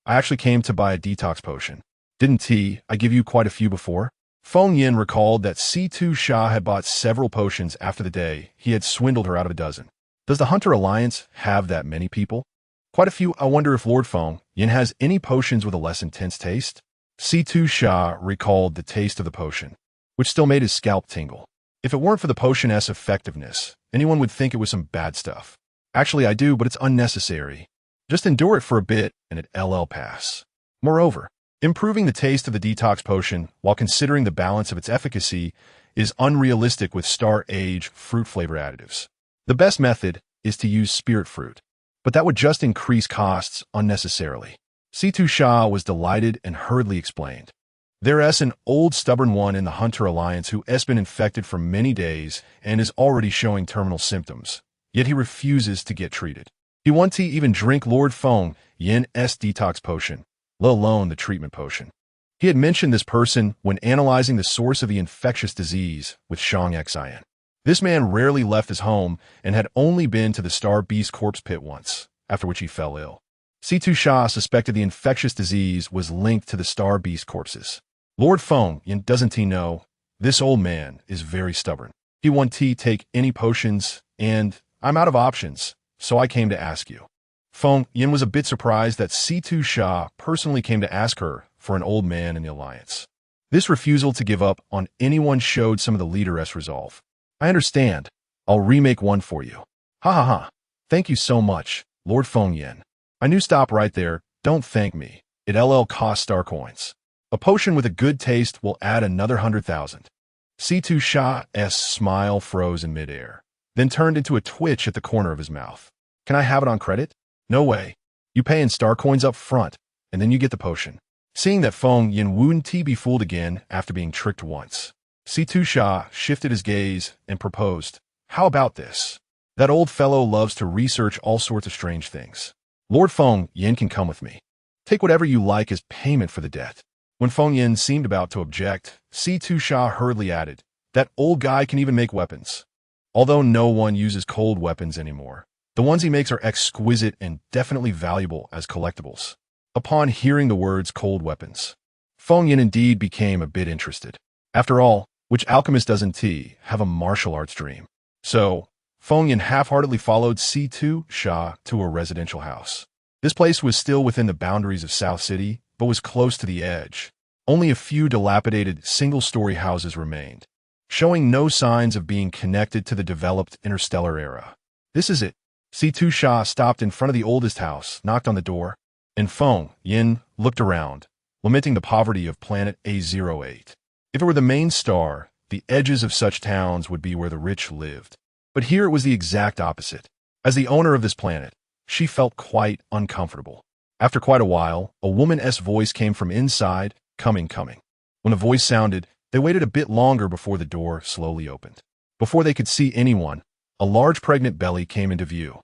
I actually came to buy a detox potion. Didn't I give you quite a few before? Feng Yin recalled that C2 Sha had bought several potions after the day he had swindled her out of a dozen. Does the Hunter Alliance have that many people? Quite a few. I wonder if Lord Feng Yin has any potions with a less intense taste? C2 Sha recalled the taste of the potion, which still made his scalp tingle. If it weren't for the potion's effectiveness, anyone would think it was some bad stuff. Actually, I do, but it's unnecessary. Just endure it for a bit, and it'll pass. Moreover, improving the taste of the detox potion while considering the balance of its efficacy is unrealistic with star-age fruit flavor additives. The best method is to use spirit fruit, but that would just increase costs unnecessarily. C2 Sha was delighted and hurriedly explained. There's an old stubborn one in the Hunter Alliance who has been infected for many days and is already showing terminal symptoms, yet he refuses to get treated. He won't even drink Lord Feng Yin's detox potion, let alone the treatment potion. He had mentioned this person when analyzing the source of the infectious disease with Shang Xin. This man rarely left his home and had only been to the Star Beast corpse pit once, after which he fell ill. C2 Sha suspected the infectious disease was linked to the Star Beast corpses. Lord Feng Yin doesn't he know, this old man is very stubborn. He won't take any potions, and I'm out of options, so I came to ask you. Feng Yin was a bit surprised that C2 Sha personally came to ask her for an old man in the Alliance. This refusal to give up on anyone showed some of the leader's resolve. I understand. I'll remake one for you. Ha ha ha. Thank you so much, Lord Feng Yin. I knew stop right there, don't thank me. It'll cost star coins. A potion with a good taste will add another 100,000. C2 Sha's smile froze in midair, then turned into a twitch at the corner of his mouth. Can I have it on credit? No way. You pay in star coins up front, and then you get the potion. Seeing that Feng Yin wouldn't be fooled again after being tricked once, C2 Sha shifted his gaze and proposed, how about this? That old fellow loves to research all sorts of strange things. Lord Feng Yin can come with me. Take whatever you like as payment for the debt. When Feng Yin seemed about to object, C2 Sha hurriedly added, that old guy can even make weapons. Although no one uses cold weapons anymore, the ones he makes are exquisite and definitely valuable as collectibles. Upon hearing the words cold weapons, Feng Yin indeed became a bit interested. After all, which alchemist doesn't have a martial arts dream? So, Feng Yin half-heartedly followed C2 Sha to a residential house. This place was still within the boundaries of South City, but was close to the edge. Only a few dilapidated single-story houses remained, showing no signs of being connected to the developed interstellar era. This is it. C2 Sha stopped in front of the oldest house, knocked on the door, and Feng Yin looked around, lamenting the poverty of planet A08. If it were the main star, the edges of such towns would be where the rich lived. But here it was the exact opposite. As the owner of this planet, she felt quite uncomfortable. After quite a while, a woman's voice came from inside, coming. When the voice sounded, they waited a bit longer before the door slowly opened. Before they could see anyone, a large pregnant belly came into view,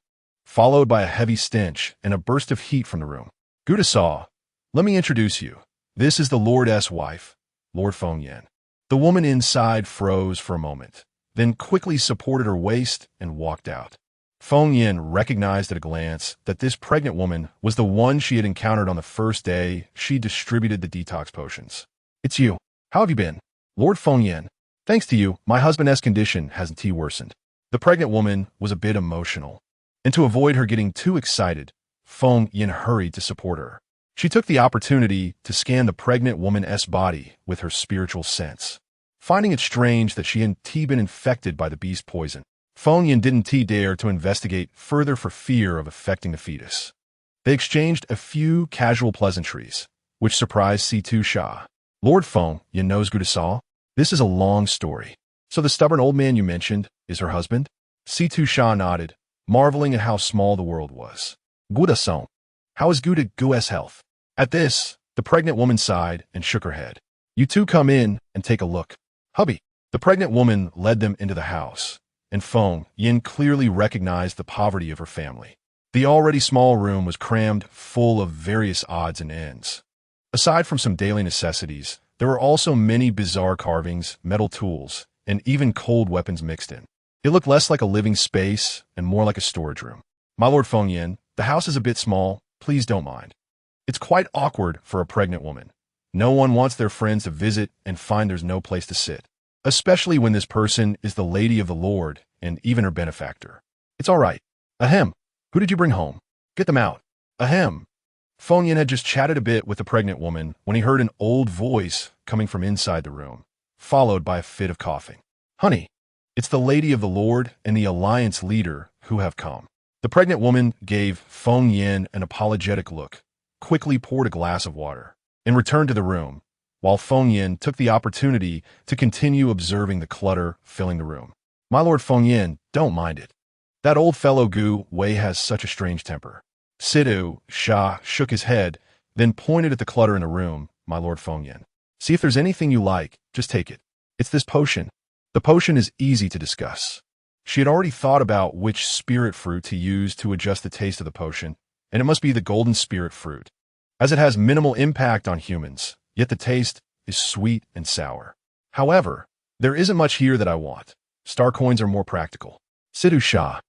followed by a heavy stench and a burst of heat from the room. Guda saw, let me introduce you. This is the Lord's wife, Lord Feng Yin. The woman inside froze for a moment, then quickly supported her waist and walked out. Feng Yin recognized at a glance that this pregnant woman was the one she had encountered on the first day she distributed the detox potions. It's you. How have you been? Lord Feng Yin. Thanks to you, my husband's condition hasn't worsened. The pregnant woman was a bit emotional, and to avoid her getting too excited, Feng Yin hurried to support her. She took the opportunity to scan the pregnant woman's body with her spiritual sense. Finding it strange that she hadn't been infected by the beast poison, Feng Yin didn't dare to investigate further for fear of affecting the fetus. They exchanged a few casual pleasantries, which surprised C2 Sha. Lord Feng Yin knows Guda. This is a long story. So the stubborn old man you mentioned is her husband? C2 Sha nodded, marveling at how small the world was. Guda, how is Guda's health? At this, the pregnant woman sighed and shook her head. You two come in and take a look. Hubby. The pregnant woman led them into the house, and Feng Yin clearly recognized the poverty of her family. The already small room was crammed full of various odds and ends. Aside from some daily necessities, there were also many bizarre carvings, metal tools, and even cold weapons mixed in. It looked less like a living space and more like a storage room. My Lord Feng Yin, the house is a bit small, please don't mind. It's quite awkward for a pregnant woman. No one wants their friends to visit and find there's no place to sit, especially when this person is the lady of the Lord and even her benefactor. It's all right. Ahem. Who did you bring home? Get them out. Ahem. Feng Yin had just chatted a bit with the pregnant woman when he heard an old voice coming from inside the room, followed by a fit of coughing. Honey, it's the Lady of the Lord and the Alliance leader who have come. The pregnant woman gave Feng Yin an apologetic look, quickly poured a glass of water, and returned to the room, while Feng Yin took the opportunity to continue observing the clutter filling the room. My lord Feng Yin, don't mind it. That old fellow Gu Wei has such a strange temper. Sidhu Shah shook his head, then pointed at the clutter in the room. My lord Feng Yin, see if there's anything you like, just take it. It's this potion. The potion is easy to discuss. She had already thought about which spirit fruit to use to adjust the taste of the potion, and it must be the golden spirit fruit, as it has minimal impact on humans, yet the taste is sweet and sour. However, there isn't much here that I want. Star coins are more practical. Sidhu Shah.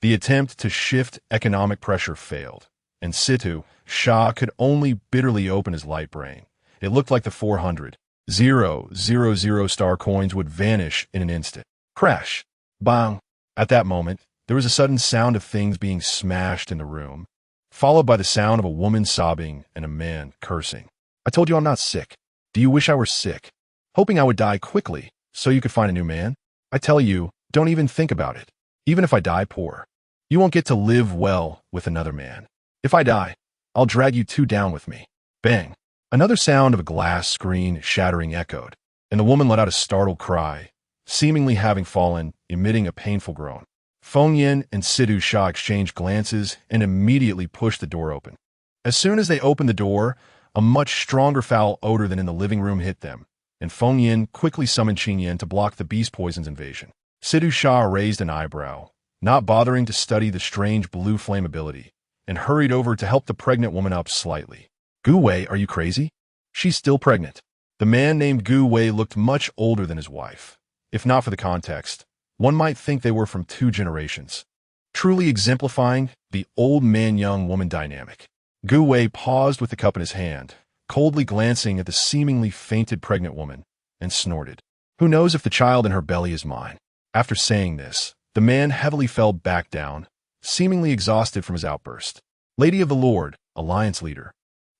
The attempt to shift economic pressure failed, and Sidhu Shah could only bitterly open his light brain. It looked like the 400,000 star coins would vanish in an instant. Crash. Bang. At that moment, there was a sudden sound of things being smashed in the room, followed by the sound of a woman sobbing and a man cursing. I told you I'm not sick. Do you wish I were sick? Hoping I would die quickly so you could find a new man? I tell you, don't even think about it. Even if I die poor, you won't get to live well with another man. If I die, I'll drag you two down with me. Bang. Another sound of a glass screen shattering echoed, and the woman let out a startled cry, seemingly having fallen, emitting a painful groan. Feng Yin and Sidhu Shah exchanged glances and immediately pushed the door open. As soon as they opened the door, a much stronger foul odor than in the living room hit them, and Feng Yin quickly summoned Qing Yin to block the beast poison's invasion. Sidhu Shah raised an eyebrow, not bothering to study the strange blue flame ability, and hurried over to help the pregnant woman up slightly. Gu Wei, are you crazy? She's still pregnant. The man named Gu Wei looked much older than his wife. If not for the context, one might think they were from 2 generations, truly exemplifying the old man-young woman dynamic. Gu Wei paused with the cup in his hand, coldly glancing at the seemingly fainted pregnant woman, and snorted. Who knows if the child in her belly is mine? After saying this, the man heavily fell back down, seemingly exhausted from his outburst. Lady of the Lord, Alliance leader,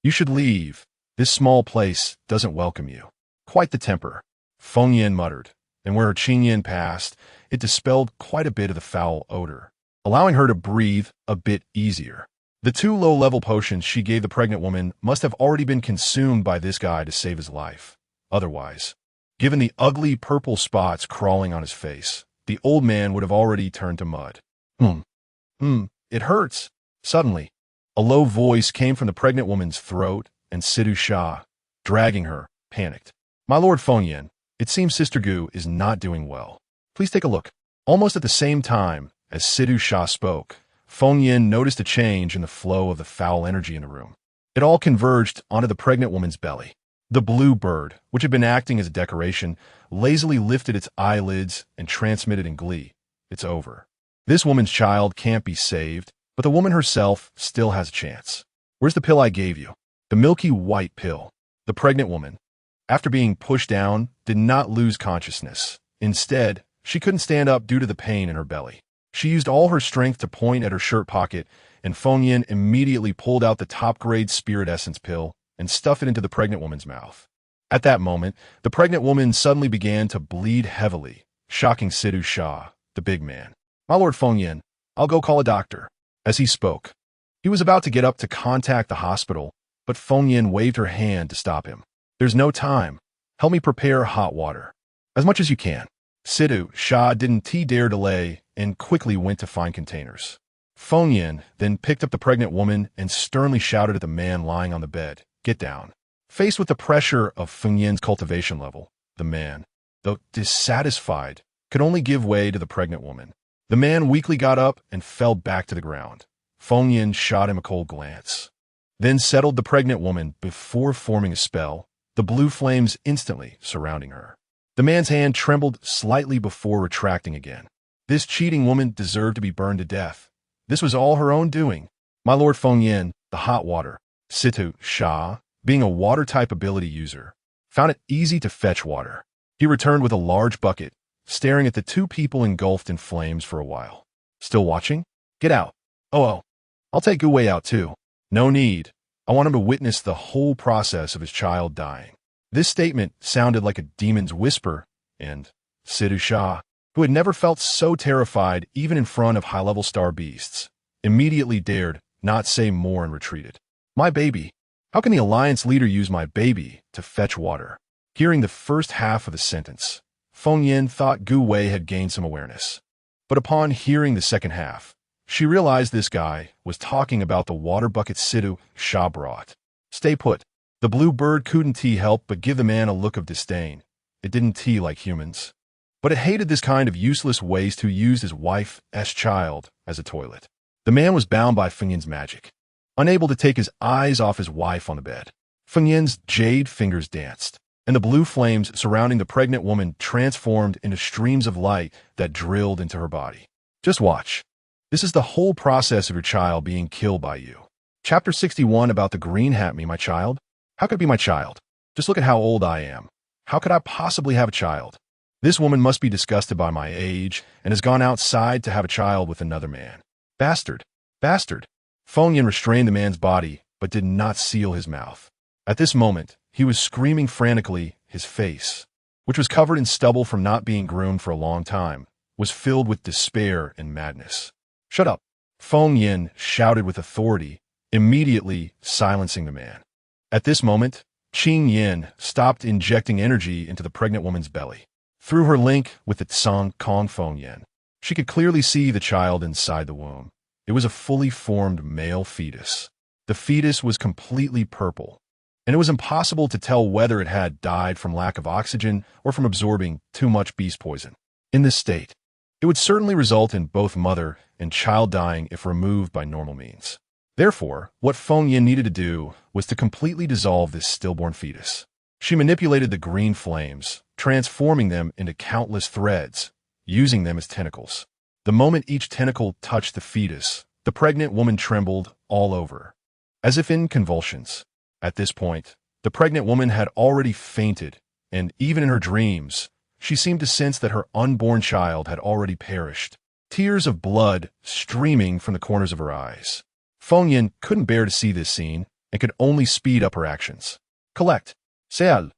you should leave. This small place doesn't welcome you. Quite the temper, Feng Yin muttered, and where her Qing Yin passed, it dispelled quite a bit of the foul odor, allowing her to breathe a bit easier. The 2 low-level potions she gave the pregnant woman must have already been consumed by this guy to save his life. Otherwise, given the ugly purple spots crawling on his face, the old man would have already turned to mud. It hurts. Suddenly, a low voice came from the pregnant woman's throat, and Sidhu Shah, dragging her, panicked. My lord Feng Yin, it seems Sister Gu is not doing well. Please take a look. Almost at the same time as Sidhu Shah spoke, Feng Yin noticed a change in the flow of the foul energy in the room. It all converged onto the pregnant woman's belly. The blue bird, which had been acting as a decoration, lazily lifted its eyelids and transmitted in glee. It's over. This woman's child can't be saved, but the woman herself still has a chance. Where's the pill I gave you? The milky white pill. The pregnant woman, after being pushed down, did not lose consciousness. Instead, she couldn't stand up due to the pain in her belly. She used all her strength to point at her shirt pocket, and Feng Yin immediately pulled out the top-grade spirit essence pill and stuffed it into the pregnant woman's mouth. At that moment, the pregnant woman suddenly began to bleed heavily, shocking Sidhu Shah, the big man. My lord Feng Yin, I'll go call a doctor. As he spoke, he was about to get up to contact the hospital, but Feng Yin waved her hand to stop him. There's no time. Help me prepare hot water. As much as you can. Sidhu Shah didn't dare delay and quickly went to find containers. Feng Yin then picked up the pregnant woman and sternly shouted at the man lying on the bed, "Get down." Faced with the pressure of Feng Yin's cultivation level, the man, though dissatisfied, could only give way to the pregnant woman. The man weakly got up and fell back to the ground. Feng Yin shot him a cold glance, then settled the pregnant woman before forming a spell, the blue flames instantly surrounding her. The man's hand trembled slightly before retracting again. This cheating woman deserved to be burned to death. This was all her own doing. My lord Feng Yin, the hot water. Sidhu Shah, being a water-type ability user, found it easy to fetch water. He returned with a large bucket, staring at the 2 people engulfed in flames for a while. Still watching? Get out. Oh, I'll take Gu Wei out too. No need. I want him to witness the whole process of his child dying. This statement sounded like a demon's whisper, and Sidhu Shah, who had never felt so terrified even in front of high-level star beasts, immediately dared not say more and retreated. My baby. How can the Alliance leader use my baby to fetch water? Hearing the first half of the sentence, Feng Yin thought Gu Wei had gained some awareness. But upon hearing the second half, she realized this guy was talking about the water bucket Sidhu Shah brought. Stay put. The blue bird couldn't help but give the man a look of disdain. It didn't tea like humans. But it hated this kind of useless waste who used his wife's child as a toilet. The man was bound by Feng Yin's magic, unable to take his eyes off his wife on the bed. Feng Yin's jade fingers danced, and the blue flames surrounding the pregnant woman transformed into streams of light that drilled into her body. Just watch. This is the whole process of your child being killed by you. Chapter 61 about the green hat me, my child? How could it be my child? Just look at how old I am. How could I possibly have a child? This woman must be disgusted by my age and has gone outside to have a child with another man. Bastard! Bastard! Feng Yin restrained the man's body, but did not seal his mouth. At this moment, he was screaming frantically. His face, which was covered in stubble from not being groomed for a long time, was filled with despair and madness. Shut up! Feng Yin shouted with authority, immediately silencing the man. At this moment, Qing Yin stopped injecting energy into the pregnant woman's belly. Through her link with the Tsang Kong Feng Yin, she could clearly see the child inside the womb. It was a fully formed male fetus. The fetus was completely purple, and it was impossible to tell whether it had died from lack of oxygen or from absorbing too much beast poison. In this state, it would certainly result in both mother and child dying if removed by normal means. Therefore, what Feng Yin needed to do was to completely dissolve this stillborn fetus. She manipulated the green flames, transforming them into countless threads, using them as tentacles. The moment each tentacle touched the fetus, the pregnant woman trembled all over, as if in convulsions. At this point, the pregnant woman had already fainted, and even in her dreams, she seemed to sense that her unborn child had already perished, tears of blood streaming from the corners of her eyes. Feng Yin couldn't bear to see this scene and could only speed up her actions. Collect. Seal.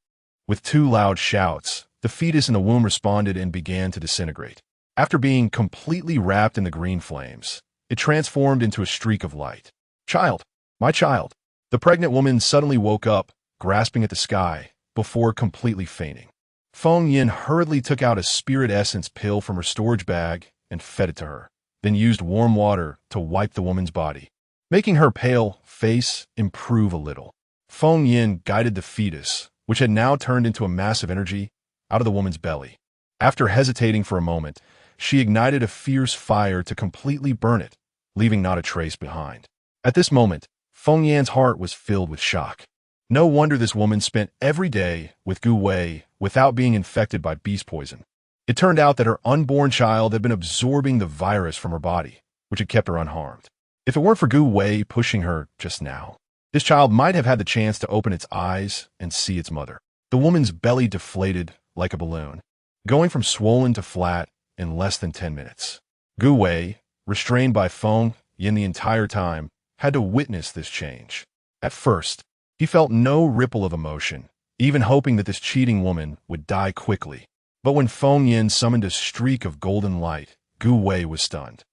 With two loud shouts, the fetus in the womb responded and began to disintegrate. After being completely wrapped in the green flames, it transformed into a streak of light. Child. My child. The pregnant woman suddenly woke up, grasping at the sky, before completely fainting. Feng Yin hurriedly took out a spirit essence pill from her storage bag and fed it to her, then used warm water to wipe the woman's body, making her pale face improve a little. Feng Yin guided the fetus, which had now turned into a mass of energy, out of the woman's belly. After hesitating for a moment, she ignited a fierce fire to completely burn it, leaving not a trace behind. At this moment, Feng Yan's heart was filled with shock. No wonder this woman spent every day with Gu Wei without being infected by beast poison. It turned out that her unborn child had been absorbing the virus from her body, which had kept her unharmed. If it weren't for Gu Wei pushing her just now, this child might have had the chance to open its eyes and see its mother. The woman's belly deflated like a balloon, going from swollen to flat in less than 10 minutes. Gu Wei, restrained by Feng Yin the entire time, had to witness this change. At first, he felt no ripple of emotion, even hoping that this cheating woman would die quickly. But when Feng Yin summoned a streak of golden light, Gu Wei was stunned.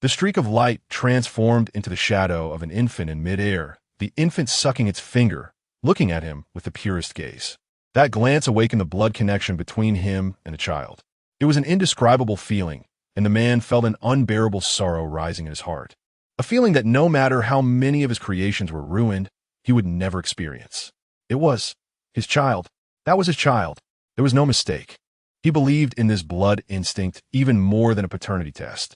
The streak of light transformed into the shadow of an infant in midair, the infant sucking its finger, looking at him with the purest gaze. That glance awakened the blood connection between him and the child. It was an indescribable feeling, and the man felt an unbearable sorrow rising in his heart. A feeling that no matter how many of his creations were ruined, he would never experience. It was his child. That was his child. There was no mistake. He believed in this blood instinct even more than a paternity test.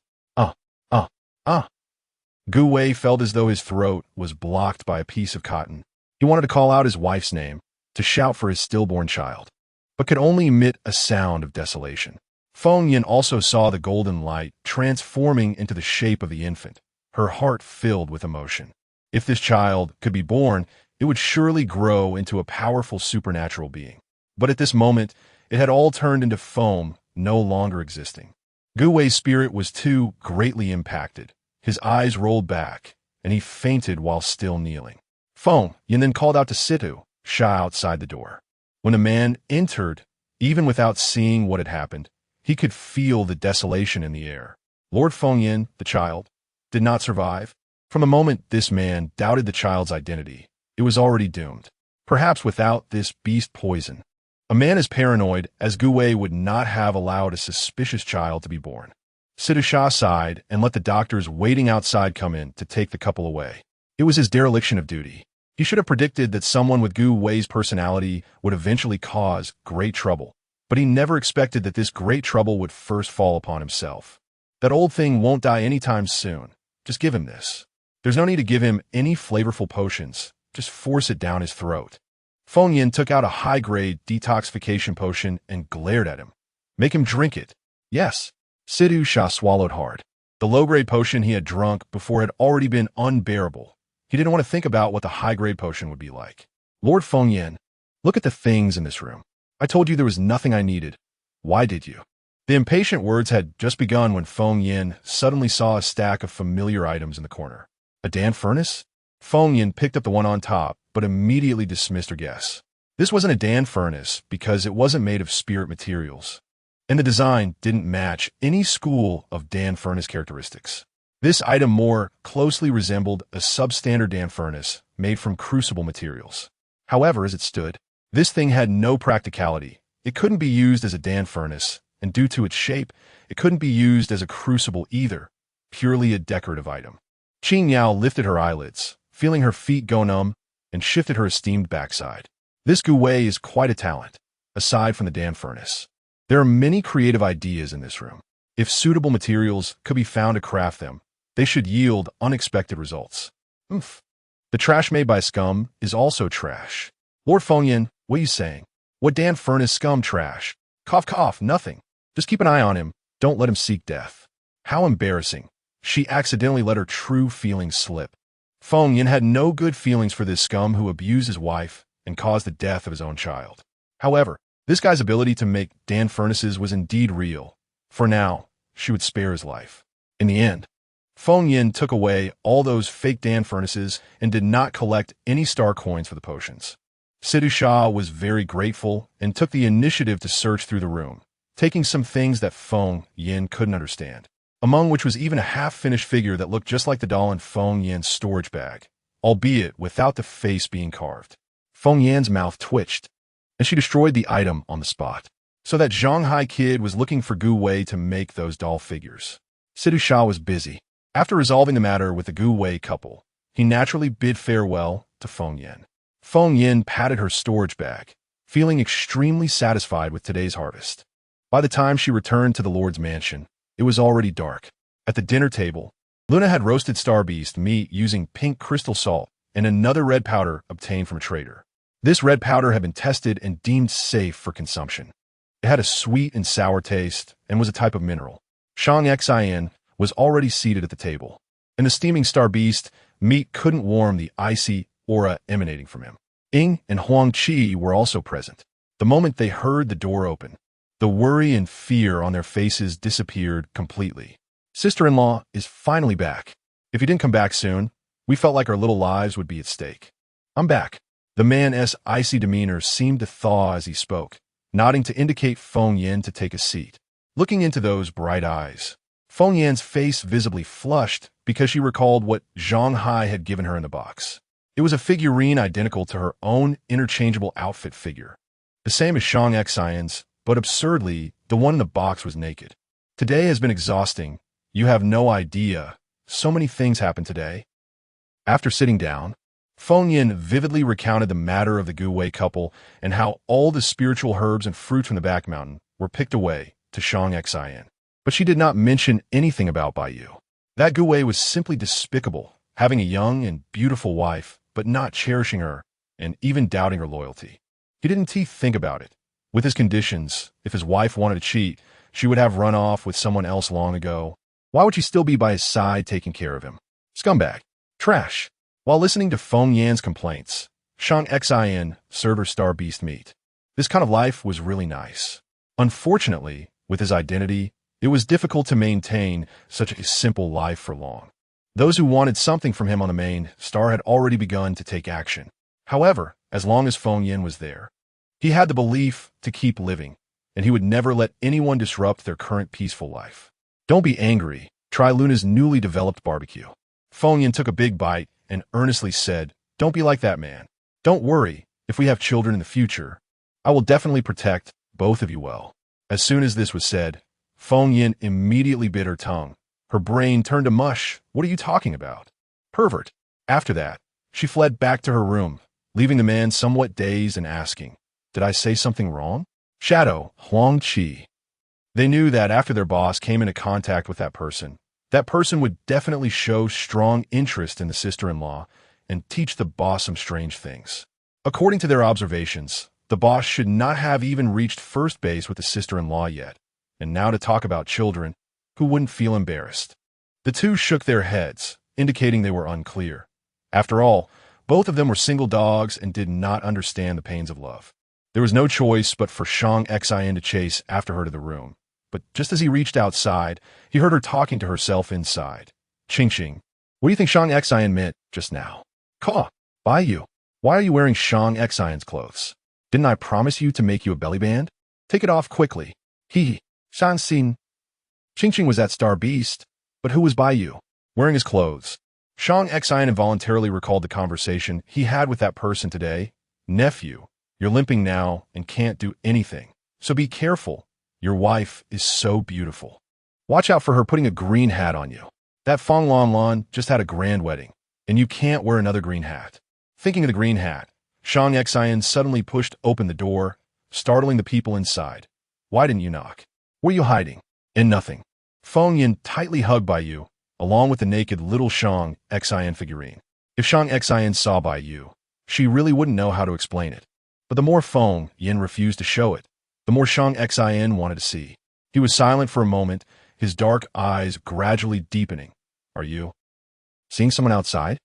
Gu Wei felt as though his throat was blocked by a piece of cotton. He wanted to call out his wife's name, to shout for his stillborn child, but could only emit a sound of desolation. Feng Yin also saw the golden light transforming into the shape of the infant, her heart filled with emotion. If this child could be born, it would surely grow into a powerful supernatural being. But at this moment, it had all turned into foam, no longer existing. Gu Wei's spirit was too greatly impacted. His eyes rolled back, and he fainted while still kneeling. Feng Yin then called out to Situ Sha outside the door. When the man entered, even without seeing what had happened, he could feel the desolation in the air. Lord Feng Yin, the child, did not survive. From the moment this man doubted the child's identity, it was already doomed. Perhaps without this beast poison. A man as paranoid as Gu Wei would not have allowed a suspicious child to be born. Situ Sha sighed and let the doctors waiting outside come in to take the couple away. It was his dereliction of duty. He should have predicted that someone with Gu Wei's personality would eventually cause great trouble, but he never expected that this great trouble would first fall upon himself. That old thing won't die anytime soon. Just give him this. There's no need to give him any flavorful potions. Just force it down his throat. Feng Yin took out a high-grade detoxification potion and glared at him. Make him drink it. Yes. Situ Sha swallowed hard. The low-grade potion he had drunk before had already been unbearable. He didn't want to think about what the high-grade potion would be like. Lord Feng Yin, look at the things in this room. I told you there was nothing I needed. Why did you? The impatient words had just begun when Feng Yin suddenly saw a stack of familiar items in the corner. A Dan furnace? Feng Yin picked up the one on top, but immediately dismissed her guess. This wasn't a Dan furnace because it wasn't made of spirit materials, and the design didn't match any school of Dan furnace characteristics. This item more closely resembled a substandard Dan furnace made from crucible materials. However, as it stood, this thing had no practicality. It couldn't be used as a Dan furnace, and due to its shape, it couldn't be used as a crucible either, purely a decorative item. Qing Yao lifted her eyelids, feeling her feet go numb, and shifted her esteemed backside. This Gu Wei is quite a talent, aside from the Dan furnace. There are many creative ideas in this room. If suitable materials could be found to craft them, they should yield unexpected results. Oomph. The trash made by scum is also trash. Lord Feng Yin, what are you saying? What Dan furnace scum trash? Cough cough, nothing. Just keep an eye on him. Don't let him seek death. How embarrassing. She accidentally let her true feelings slip. Feng Yin had no good feelings for this scum who abused his wife and caused the death of his own child. However, this guy's ability to make Dan furnaces was indeed real. For now, she would spare his life. In the end, Feng Yin took away all those fake Dan furnaces and did not collect any star coins for the potions. Situ Sha was very grateful and took the initiative to search through the room, taking some things that Feng Yin couldn't understand, among which was even a half-finished figure that looked just like the doll in Feng Yin's storage bag, albeit without the face being carved. Feng Yin's mouth twitched, and she destroyed the item on the spot. So that Shanghai kid was looking for Gu Wei to make those doll figures. Situ Sha was busy. After resolving the matter with the Gu Wei couple, he naturally bid farewell to Feng Yin. Feng Yin patted her storage bag, feeling extremely satisfied with today's harvest. By the time she returned to the Lord's mansion, it was already dark. At the dinner table, Luna had roasted star beast meat using pink crystal salt and another red powder obtained from a trader. This red powder had been tested and deemed safe for consumption. It had a sweet and sour taste and was a type of mineral. Shang Xian was already seated at the table. In the steaming star beast, meat couldn't warm the icy aura emanating from him. Ying and Huang Qi were also present. The moment they heard the door open, the worry and fear on their faces disappeared completely. Sister-in-law is finally back. If he didn't come back soon, we felt like our little lives would be at stake. I'm back. The man's icy demeanor seemed to thaw as he spoke, nodding to indicate Feng Yin to take a seat. Looking into those bright eyes, Feng Yin's face visibly flushed because she recalled what Zhang Hai had given her in the box. It was a figurine identical to her own interchangeable outfit figure, the same as Shang Xian's, but absurdly, the one in the box was naked. Today has been exhausting. You have no idea. So many things happened today. After sitting down, Feng Yin vividly recounted the matter of the Gu Wei couple and how all the spiritual herbs and fruits from the back mountain were picked away to Shang Xian. But she did not mention anything about Baiyu. That Gu Wei was simply despicable, having a young and beautiful wife, but not cherishing her and even doubting her loyalty. He didn't think about it. With his conditions, if his wife wanted to cheat, she would have run off with someone else long ago. Why would she still be by his side taking care of him? Scumbag. Trash. While listening to Feng Yan's complaints, Shang Xian served her star beast meat. This kind of life was really nice. Unfortunately, with his identity, it was difficult to maintain such a simple life for long. Those who wanted something from him on the main star had already begun to take action. However, as long as Feng Yin was there, he had the belief to keep living, and he would never let anyone disrupt their current peaceful life. Don't be angry. Try Luna's newly developed barbecue. Feng Yin took a big bite and earnestly said, "Don't be like that, man. Don't worry. If we have children in the future, I will definitely protect both of you well." As soon as this was said, Feng Yin immediately bit her tongue. Her brain turned to mush. What are you talking about? Pervert. After that, she fled back to her room, leaving the man somewhat dazed and asking, "Did I say something wrong?" Shadow, Huang Qi. They knew that after their boss came into contact with that person would definitely show strong interest in the sister-in-law and teach the boss some strange things. According to their observations, the boss should not have even reached first base with the sister-in-law yet, and now to talk about children, who wouldn't feel embarrassed. The two shook their heads, indicating they were unclear. After all, both of them were single dogs and did not understand the pains of love. There was no choice but for Shang Xin to chase after her to the room. But just as he reached outside, he heard her talking to herself inside. Ching. What do you think Shang Xin meant just now? Caw. By you. Why are you wearing Shang Xin's clothes? Didn't I promise you to make you a belly band? Take it off quickly. Shang Xin. Ching was that star beast, but who was by you? Wearing his clothes. Shang Xin involuntarily recalled the conversation he had with that person today. Nephew, you're limping now and can't do anything, so be careful. Your wife is so beautiful. Watch out for her putting a green hat on you. That Feng Lan just had a grand wedding, and you can't wear another green hat. Thinking of the green hat, Shang Xin suddenly pushed open the door, startling the people inside. Why didn't you knock? Were you hiding? In nothing. Feng Yin tightly hugged by you, along with the naked little Shang Xin figurine. If Shang Xin saw by you, she really wouldn't know how to explain it. But the more Feng Yin refused to show it, the more Shang Xin wanted to see. He was silent for a moment, his dark eyes gradually deepening. Are you seeing someone outside?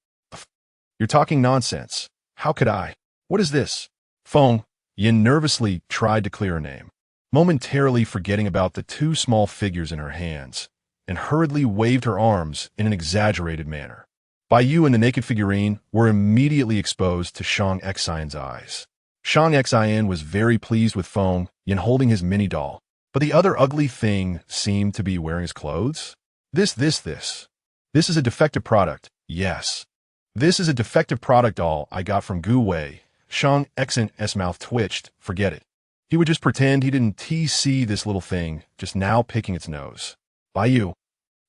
You're talking nonsense. How could I? What is this? Feng Yin nervously tried to clear her name, momentarily forgetting about the two small figures in her hands, and hurriedly waved her arms in an exaggerated manner. Bai Yu and the naked figurine were immediately exposed to Shang Xin's eyes. Shang Xin was very pleased with Feng Yin holding his mini doll, but the other ugly thing seemed to be wearing his clothes. This is a defective product. Yes. This is a defective product doll I got from Gu Wei. Shang Xin's mouth twitched. Forget it. He would just pretend he didn't see this little thing, just now picking its nose. Bai Yu.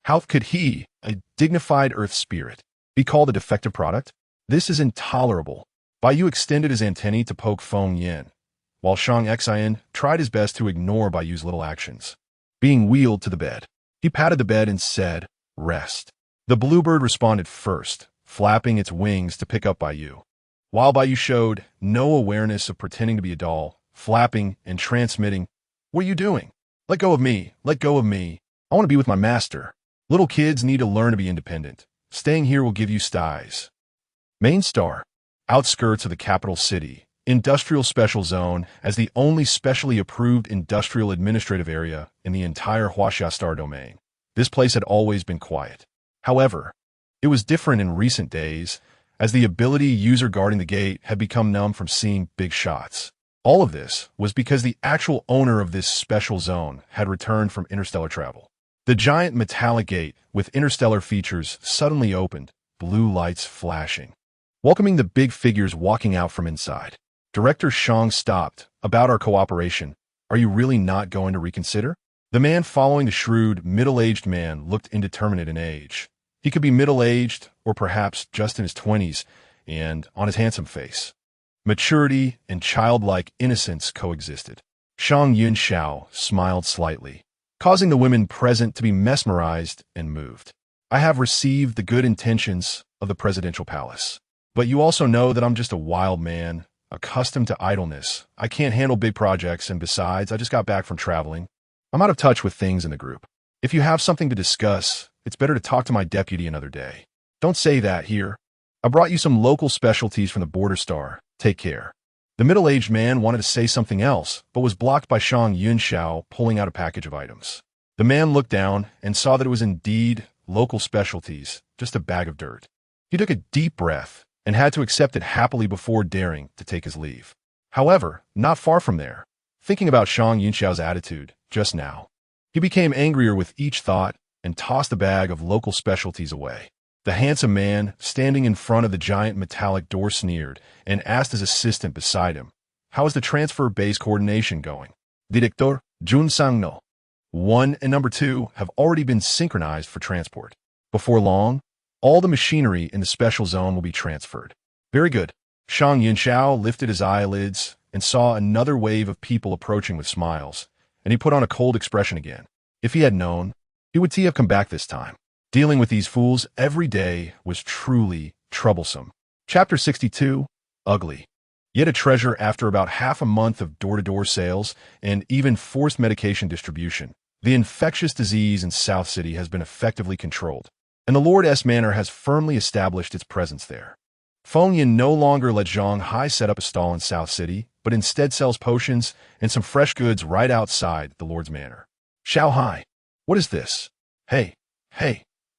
How could he, a dignified earth spirit, be called a defective product? This is intolerable. Bai Yu extended his antennae to poke Feng Yin, while Shang Xin tried his best to ignore Bai Yu's little actions. Being wheeled to the bed, he patted the bed and said, "Rest." The bluebird responded first, flapping its wings to pick up Bai Yu, while Bai Yu showed no awareness of pretending to be a doll, flapping and transmitting, "What are you doing? Let go of me. Let go of me. I want to be with my master. Little kids need to learn to be independent. Staying here will give you styes." Main star. Outskirts of the capital city, Industrial Special Zone as the only specially approved industrial administrative area in the entire Huaxia Star domain. This place had always been quiet. However, it was different in recent days, as the ability user guarding the gate had become numb from seeing big shots. All of this was because the actual owner of this special zone had returned from interstellar travel. The giant metallic gate with interstellar features suddenly opened, blue lights flashing, welcoming the big figures walking out from inside. Director Shang stopped. "About our cooperation, are you really not going to reconsider?" The man following the shrewd, middle-aged man looked indeterminate in age. He could be middle-aged or perhaps just in his 20s, and on his handsome face, maturity and childlike innocence coexisted. Shang Yunxiao smiled slightly, causing the women present to be mesmerized and moved. "I have received the good intentions of the presidential palace. But you also know that I'm just a wild man, accustomed to idleness. I can't handle big projects, and besides, I just got back from traveling. I'm out of touch with things in the group. If you have something to discuss, it's better to talk to my deputy another day. Don't say that here. I brought you some local specialties from the border star. Take care." The middle-aged man wanted to say something else, but was blocked by Shang Yunxiao pulling out a package of items. The man looked down and saw that it was indeed local specialties, just a bag of dirt. He took a deep breath and had to accept it happily before daring to take his leave. However, not far from there, thinking about Shang Yunxiao's attitude just now, he became angrier with each thought and tossed the bag of local specialties away. The handsome man, standing in front of the giant metallic door, sneered and asked his assistant beside him, "How is the transfer base coordination going?" "Director, Jun Sang no. 1 and number 2 have already been synchronized for transport. Before long, all the machinery in the special zone will be transferred." "Very good." Shang Yunxiao lifted his eyelids and saw another wave of people approaching with smiles, and he put on a cold expression again. If he had known, he would have come back this time. Dealing with these fools every day was truly troublesome. Chapter 62, Ugly. Yet a treasure after about half a month of door-to-door sales and even forced medication distribution. The infectious disease in South City has been effectively controlled, and the Lord S Manor has firmly established its presence there. Feng Yin no longer let Zhang Hai set up a stall in South City, but instead sells potions and some fresh goods right outside the Lord's Manor. "Xiao Hai, what is this? Hey,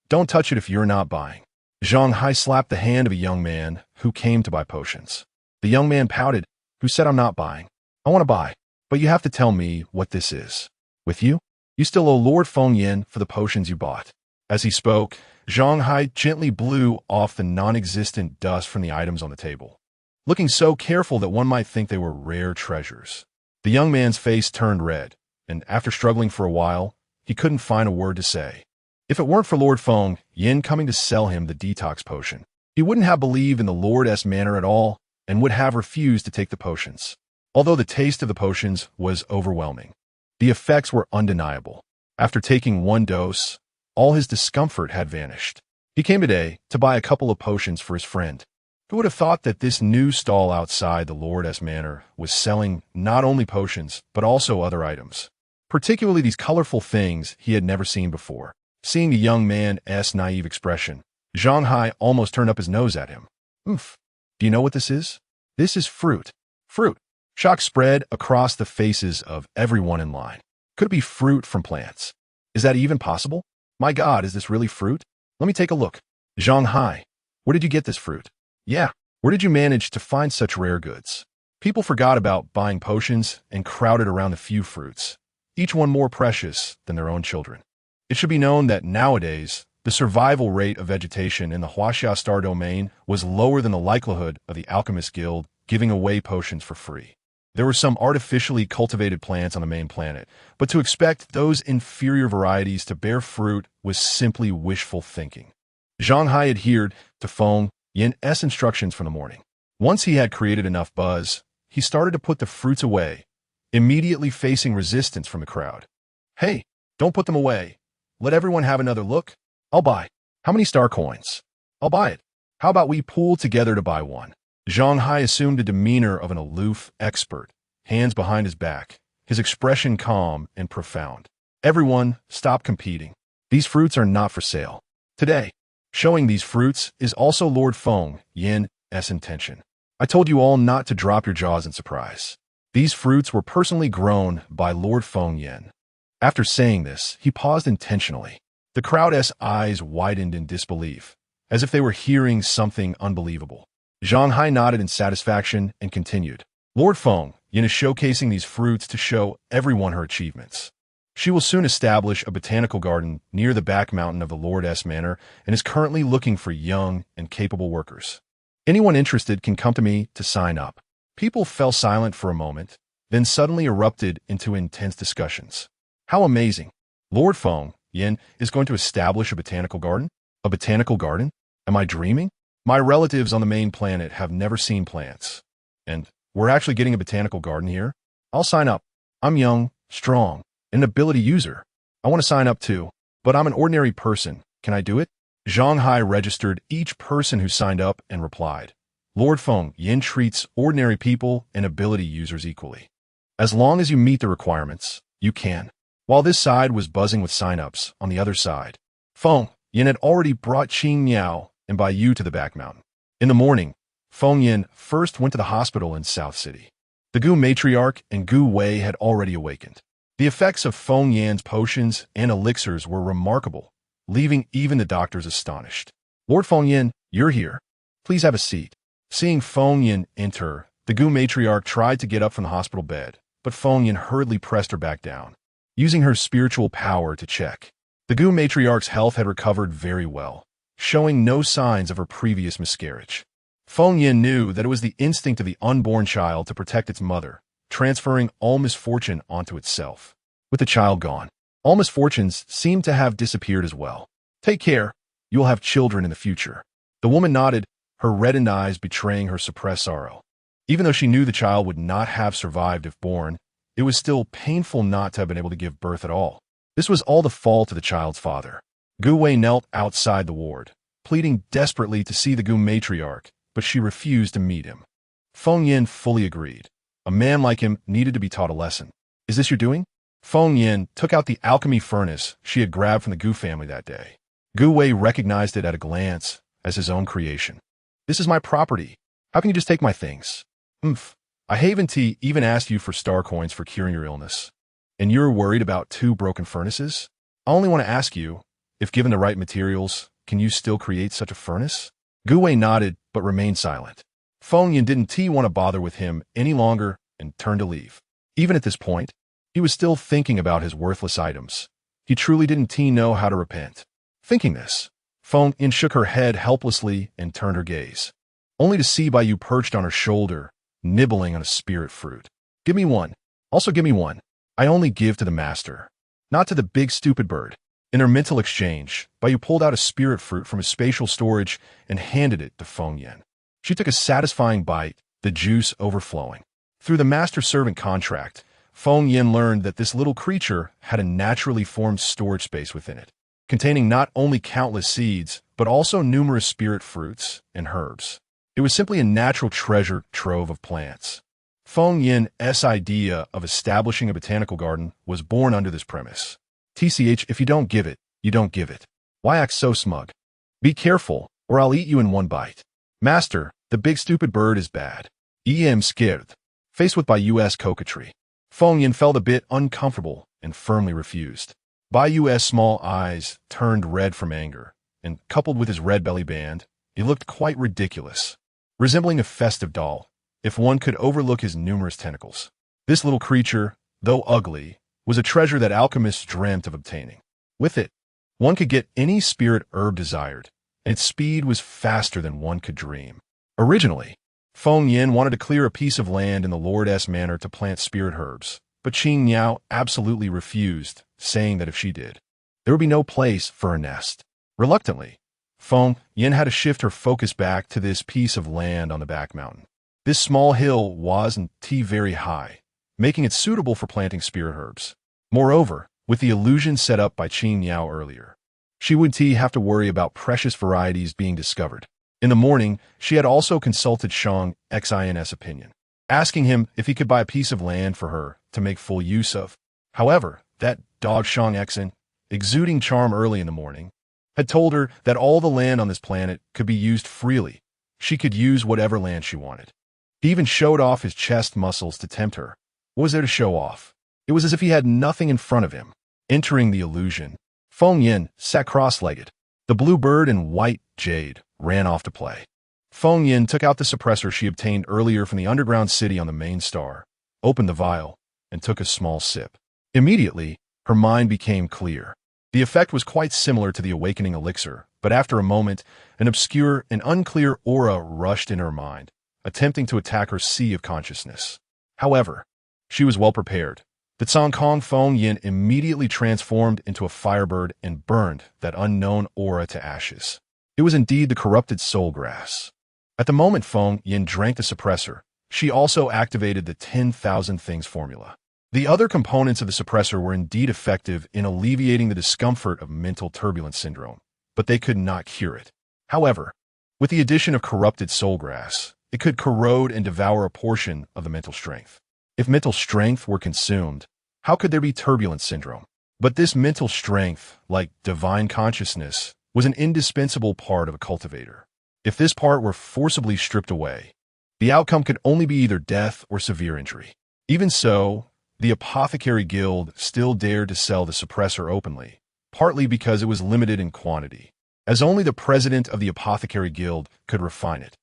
don't touch it if you're not buying." Zhang Hai slapped the hand of a young man who came to buy potions. The young man pouted, who said, "I'm not buying. I want to buy, but you have to tell me what this is. With you? You still owe Lord Feng Yin for the potions you bought." As he spoke, Zhang Hai gently blew off the non-existent dust from the items on the table, looking so careful that one might think they were rare treasures. The young man's face turned red, and after struggling for a while, he couldn't find a word to say. If it weren't for Lord Feng Yin coming to sell him the detox potion, he wouldn't have believed in the Lord S Manor at all and would have refused to take the potions. Although the taste of the potions was overwhelming, the effects were undeniable. After taking one dose, all his discomfort had vanished. He came today to buy a couple of potions for his friend. Who would have thought that this new stall outside the Lord S Manor was selling not only potions, but also other items, particularly these colorful things he had never seen before. Seeing the young man's naive expression, Zhang Hai almost turned up his nose at him. "Oomph. Do you know what this is?" "This is fruit." "Fruit." Shock spread across the faces of everyone in line. Could it be fruit from plants? Is that even possible? My God, is this really fruit? Let me take a look. "Zhang Hai, where did you get this fruit?" "Yeah, where did you manage to find such rare goods?" People forgot about buying potions and crowded around the few fruits, each one more precious than their own children. It should be known that nowadays, the survival rate of vegetation in the Huaxia Star Domain was lower than the likelihood of the Alchemist Guild giving away potions for free. There were some artificially cultivated plants on the main planet, but to expect those inferior varieties to bear fruit was simply wishful thinking. Zhang Hai adhered to Feng Yin's instructions from the morning. Once he had created enough buzz, he started to put the fruits away, immediately facing resistance from the crowd. "Hey, don't put them away. Let everyone have another look. I'll buy. How many star coins?" "I'll buy it. How about we pool together to buy one?" Zhang Hai assumed the demeanor of an aloof expert, hands behind his back, his expression calm and profound. "Everyone, stop competing. These fruits are not for sale. Today, showing these fruits is also Lord Feng Yin's intention. I told you all not to drop your jaws in surprise. These fruits were personally grown by Lord Feng Yin." After saying this, he paused intentionally. The crowd's eyes widened in disbelief, as if they were hearing something unbelievable. Zhang Hai nodded in satisfaction and continued. "Lord Feng Yin is showcasing these fruits to show everyone her achievements. She will soon establish a botanical garden near the back mountain of the Lord S Manor and is currently looking for young and capable workers. Anyone interested can come to me to sign up." People fell silent for a moment, then suddenly erupted into intense discussions. How amazing! Lord Feng Yin is going to establish a botanical garden? A botanical garden? Am I dreaming? My relatives on the main planet have never seen plants. And we're actually getting a botanical garden here? I'll sign up. I'm young, strong, and an ability user. I want to sign up too, but I'm an ordinary person. Can I do it? Zhang Hai registered each person who signed up and replied. Lord Feng Yin treats ordinary people and ability users equally. As long as you meet the requirements, you can. While this side was buzzing with sign-ups, on the other side, Feng Yin had already brought Qing Miao and Bai Yu to the back mountain. In the morning, Feng Yin first went to the hospital in South City. The Gu matriarch and Gu Wei had already awakened. The effects of Feng Yan's potions and elixirs were remarkable, leaving even the doctors astonished. "Lord Feng Yin, you're here. Please have a seat." Seeing Feng Yin enter, the Gu matriarch tried to get up from the hospital bed, but Feng Yin hurriedly pressed her back down, using her spiritual power to check. The Gu matriarch's health had recovered very well, showing no signs of her previous miscarriage. Feng Yin knew that it was the instinct of the unborn child to protect its mother, transferring all misfortune onto itself. With the child gone, all misfortunes seemed to have disappeared as well. "Take care, you will have children in the future." The woman nodded, her reddened eyes betraying her suppressed sorrow. Even though she knew the child would not have survived if born, it was still painful not to have been able to give birth at all. This was all the fault of the child's father. Gu Wei knelt outside the ward, pleading desperately to see the Gu matriarch, but she refused to meet him. Feng Yin fully agreed. A man like him needed to be taught a lesson. "Is this your doing?" Feng Yin took out the alchemy furnace she had grabbed from the Gu family that day. Gu Wei recognized it at a glance as his own creation. "This is my property. How can you just take my things?" "Umph. I haven't even asked you for star coins for curing your illness. And you're worried about 2 broken furnaces? I only want to ask you, if given the right materials, can you still create such a furnace?" Gu Wei nodded, but remained silent. Feng Yin didn't want to bother with him any longer and turned to leave. Even at this point, he was still thinking about his worthless items. He truly didn't know how to repent. Thinking this, Feng Yin shook her head helplessly and turned her gaze, only to see Bai Yu perched on her shoulder, nibbling on a spirit fruit. "Give me one. Also give me one. I only give to the master, not to the big stupid bird." In their mental exchange, Bai Yu pulled out a spirit fruit from his spatial storage and handed it to Feng Yin. She took a satisfying bite, the juice overflowing. Through the master-servant contract, Feng Yin learned that this little creature had a naturally formed storage space within it, containing not only countless seeds, but also numerous spirit fruits and herbs. It was simply a natural treasure trove of plants. Feng Yin's idea of establishing a botanical garden was born under this premise. "TCH, if you don't give it, you don't give it. Why act so smug? Be careful, or I'll eat you in one bite." "Master, the big stupid bird is bad. I'm scared." Faced with Bai Yu's coquetry, Feng Yin felt a bit uncomfortable and firmly refused. Bai Yu's small eyes turned red from anger, and coupled with his red belly band, he looked quite ridiculous, resembling a festive doll, if one could overlook his numerous tentacles. This little creature, though ugly, was a treasure that alchemists dreamt of obtaining. With it, one could get any spirit herb desired, and its speed was faster than one could dream. Originally, Feng Yin wanted to clear a piece of land in the Lord's manor to plant spirit herbs, but Qing Niao absolutely refused, saying that if she did, there would be no place for her nest. Reluctantly, Feng Yin had to shift her focus back to this piece of land on the back mountain. This small hill wasn't very high, making it suitable for planting spirit herbs. Moreover, with the illusion set up by Qing Niao earlier, she would have to worry about precious varieties being discovered. In the morning, she had also consulted Shang Xin's opinion, asking him if he could buy a piece of land for her to make full use of. However, that dog Shang Xin, exuding charm early in the morning, had told her that all the land on this planet could be used freely. She could use whatever land she wanted. He even showed off his chest muscles to tempt her. What was there to show off? It was as if he had nothing in front of him. Entering the illusion, Feng Yin sat cross-legged. The blue bird and white jade ran off to play. Feng Yin took out the suppressor she obtained earlier from the underground city on the main star, opened the vial, and took a small sip. Immediately, her mind became clear. The effect was quite similar to the awakening elixir, but after a moment, an obscure and unclear aura rushed in her mind, attempting to attack her sea of consciousness. However, she was well prepared. The Congcoct Feng Yin immediately transformed into a firebird and burned that unknown aura to ashes. It was indeed the corrupted soul grass. At the moment Feng Yin drank the suppressor, she also activated the 10,000 things formula. The other components of the suppressor were indeed effective in alleviating the discomfort of mental turbulence syndrome, but they could not cure it. However, with the addition of corrupted soul grass, it could corrode and devour a portion of the mental strength. If mental strength were consumed, how could there be turbulence syndrome? But this mental strength, like divine consciousness, was an indispensable part of a cultivator. If this part were forcibly stripped away, the outcome could only be either death or severe injury. Even so, the Apothecary Guild still dared to sell the suppressor openly, partly because it was limited in quantity, as only the president of the Apothecary Guild could refine it,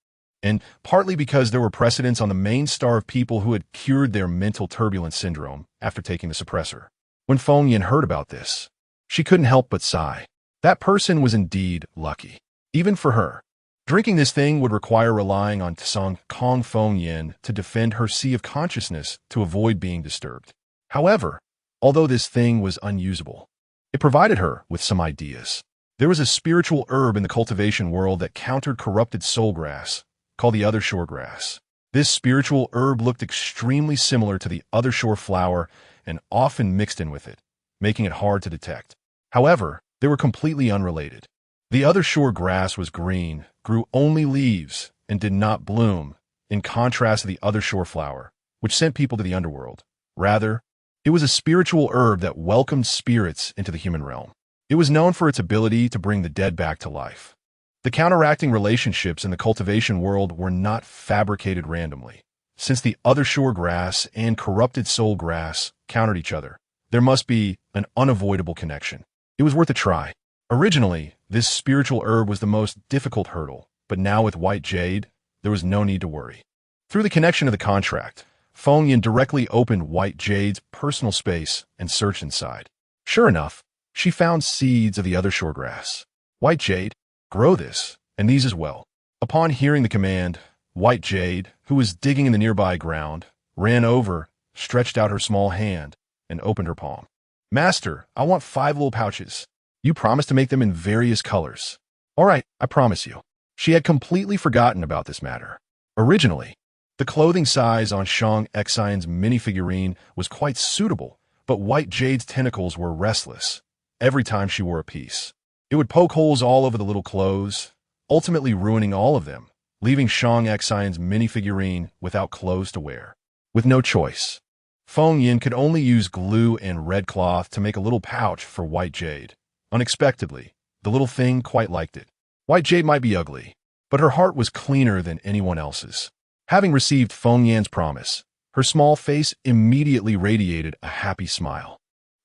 and partly because there were precedents on the main star of people who had cured their mental turbulence syndrome after taking the suppressor. When Feng Yin heard about this, she couldn't help but sigh. That person was indeed lucky. Even for her, drinking this thing would require relying on Tsang Kong Feng Yin to defend her sea of consciousness to avoid being disturbed. However, although this thing was unusable, it provided her with some ideas. There was a spiritual herb in the cultivation world that countered corrupted soul grass, called the Other Shore grass. This spiritual herb looked extremely similar to the Other Shore flower and often mixed in with it, making it hard to detect. However, they were completely unrelated. The Other Shore grass was green, grew only leaves, and did not bloom, in contrast to the Other Shore flower, which sent people to the underworld. Rather, it was a spiritual herb that welcomed spirits into the human realm. It was known for its ability to bring the dead back to life. The counteracting relationships in the cultivation world were not fabricated randomly. Since the Other Shore grass and corrupted soul grass countered each other, there must be an unavoidable connection. It was worth a try. Originally, this spiritual herb was the most difficult hurdle, but now with white jade, there was no need to worry. Through the connection of the contract, Feng Yin directly opened white jade's personal space and searched inside. Sure enough, she found seeds of the Other Shore grass. White jade, grow this, and these as well. Upon hearing the command, White Jade, who was digging in the nearby ground, ran over, stretched out her small hand, and opened her palm. Master, I want 5 little pouches. You promised to make them in various colors. All right, I promise you. She had completely forgotten about this matter. Originally, the clothing size on Shang Xian's minifigurine was quite suitable, but White Jade's tentacles were restless every time she wore a piece. It would poke holes all over the little clothes, ultimately ruining all of them, leaving Shang Xian's minifigurine without clothes to wear. With no choice, Feng Yin could only use glue and red cloth to make a little pouch for White Jade. Unexpectedly, the little thing quite liked it. White Jade might be ugly, but her heart was cleaner than anyone else's. Having received Feng Yan's promise, her small face immediately radiated a happy smile.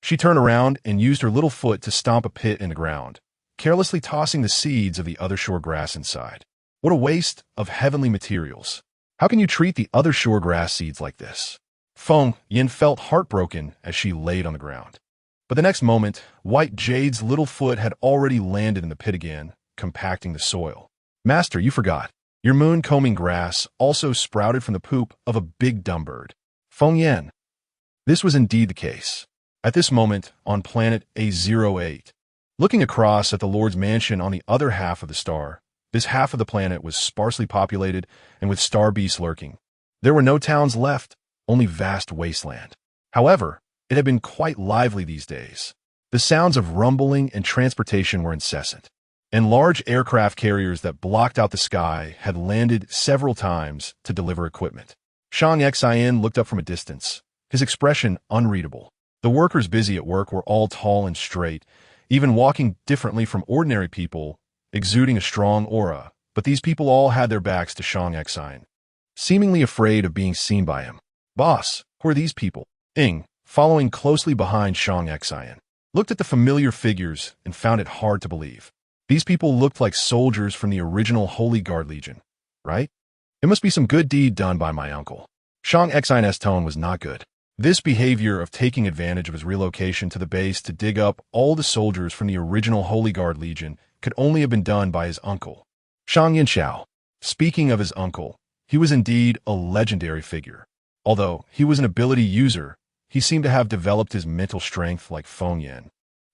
She turned around and used her little foot to stomp a pit in the ground, carelessly tossing the seeds of the Other Shore grass inside. What a waste of heavenly materials. How can you treat the Other Shore grass seeds like this? Feng Yin felt heartbroken as she laid on the ground. But the next moment, White Jade's little foot had already landed in the pit again, compacting the soil. Master, you forgot. Your moon-combing grass also sprouted from the poop of a big dumb bird. Feng Yin. This was indeed the case. At this moment, on planet A08, looking across at the Lord's mansion on the other half of the star, this half of the planet was sparsely populated and with star beasts lurking. There were no towns left, only vast wasteland. However, it had been quite lively these days. The sounds of rumbling and transportation were incessant, and large aircraft carriers that blocked out the sky had landed several times to deliver equipment. Shang Xian looked up from a distance, his expression unreadable. The workers busy at work were all tall and straight, even walking differently from ordinary people, exuding a strong aura, but these people all had their backs to Shang Xian, seemingly afraid of being seen by him. Boss, who are these people? Ing, following closely behind Shang Xian, looked at the familiar figures and found it hard to believe. These people looked like soldiers from the original Holy Guard Legion, right? It must be some good deed done by my uncle. Shang Xian's tone was not good. This behavior of taking advantage of his relocation to the base to dig up all the soldiers from the original Holy Guard Legion could only have been done by his uncle, Shang Yinxiao. Speaking of his uncle, he was indeed a legendary figure. Although he was an ability user, he seemed to have developed his mental strength like Feng Yin,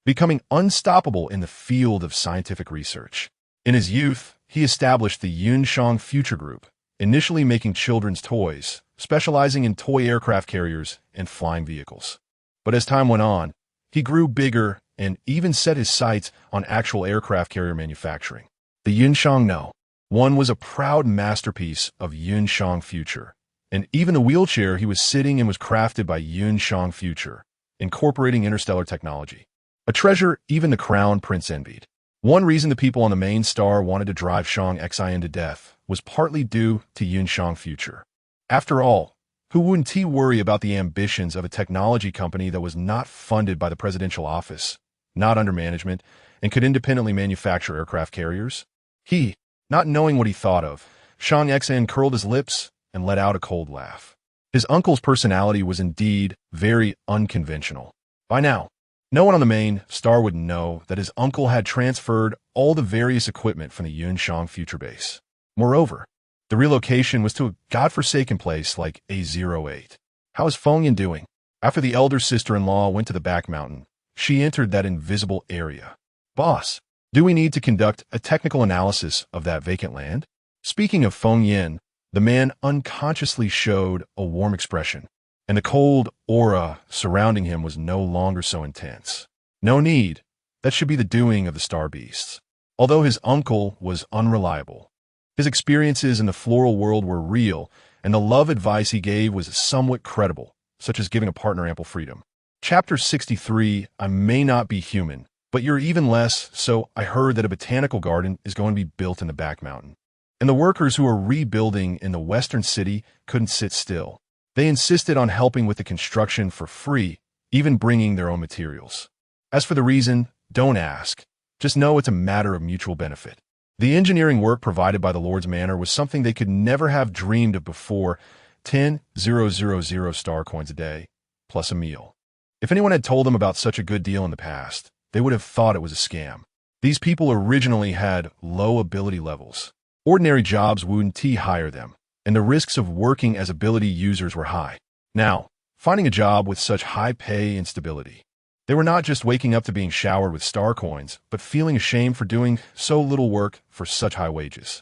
becoming unstoppable in the field of scientific research. In his youth, he established the Yunshang Future Group, initially making children's toys, specializing in toy aircraft carriers and flying vehicles. But as time went on, he grew bigger and even set his sights on actual aircraft carrier manufacturing. The Yunshang No. 1 was a proud masterpiece of Yunshang Future, and even the wheelchair he was sitting in was crafted by Yunshang Future, incorporating interstellar technology. A treasure even the Crown Prince envied. One reason the people on the main star wanted to drive Shang Xian to death was partly due to Yunshang Future. After all, who wouldn't he worry about the ambitions of a technology company that was not funded by the presidential office, not under management, and could independently manufacture aircraft carriers? He, not knowing what he thought of, Shang Xan curled his lips and let out a cold laugh. His uncle's personality was indeed very unconventional. By now, no one on the main star would know that his uncle had transferred all the various equipment from the Yunshang future base. Moreover, the relocation was to a godforsaken place like A08. How is Feng Yin doing? After the elder sister-in-law went to the back mountain, she entered that invisible area. Boss, do we need to conduct a technical analysis of that vacant land? Speaking of Feng Yin, the man unconsciously showed a warm expression, and the cold aura surrounding him was no longer so intense. No need. That should be the doing of the star beasts. Although his uncle was unreliable, his experiences in the floral world were real, and the love advice he gave was somewhat credible, such as giving a partner ample freedom. Chapter 63, I may not be human, but you're even less, so I heard that a botanical garden is going to be built in the back mountain. And the workers who are rebuilding in the western city couldn't sit still. They insisted on helping with the construction for free, even bringing their own materials. As for the reason, don't ask. Just know it's a matter of mutual benefit. The engineering work provided by the Lord's Manor was something they could never have dreamed of before. 10,000 star coins a day, plus a meal. If anyone had told them about such a good deal in the past, they would have thought it was a scam. These people originally had low ability levels. Ordinary jobs wouldn't hire them, and the risks of working as ability users were high. Now, finding a job with such high pay and stability. They were not just waking up to being showered with star coins, but feeling ashamed for doing so little work for such high wages.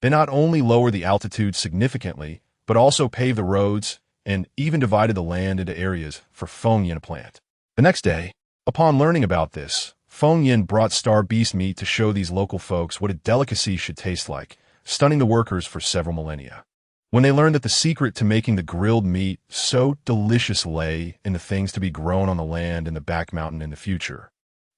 They not only lowered the altitude significantly, but also paved the roads and even divided the land into areas for Feng Yin to plant. The next day, upon learning about this, Feng Yin brought star beast meat to show these local folks what a delicacy should taste like, stunning the workers for several millennia. When they learned that the secret to making the grilled meat so delicious lay in the things to be grown on the land in the back mountain in the future,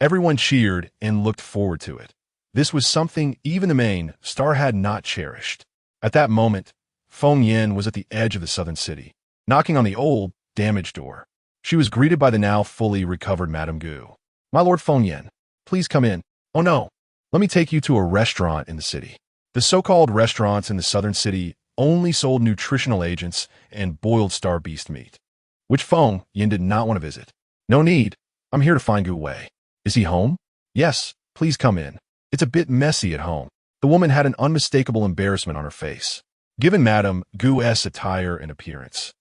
everyone cheered and looked forward to it. This was something even the main star had not cherished. At that moment, Feng Yin was at the edge of the southern city, knocking on the old, damaged door. She was greeted by the now fully recovered Madame Gu. My Lord Feng Yin, please come in. Oh no, let me take you to a restaurant in the city. The so-called restaurants in the southern city only sold nutritional agents and boiled star beast meat, which Feng Yin did not want to visit. No need. I'm here to find Gu Wei. Is he home? Yes, please come in. It's a bit messy at home. The woman had an unmistakable embarrassment on her face, given Madame Gu's attire and appearance.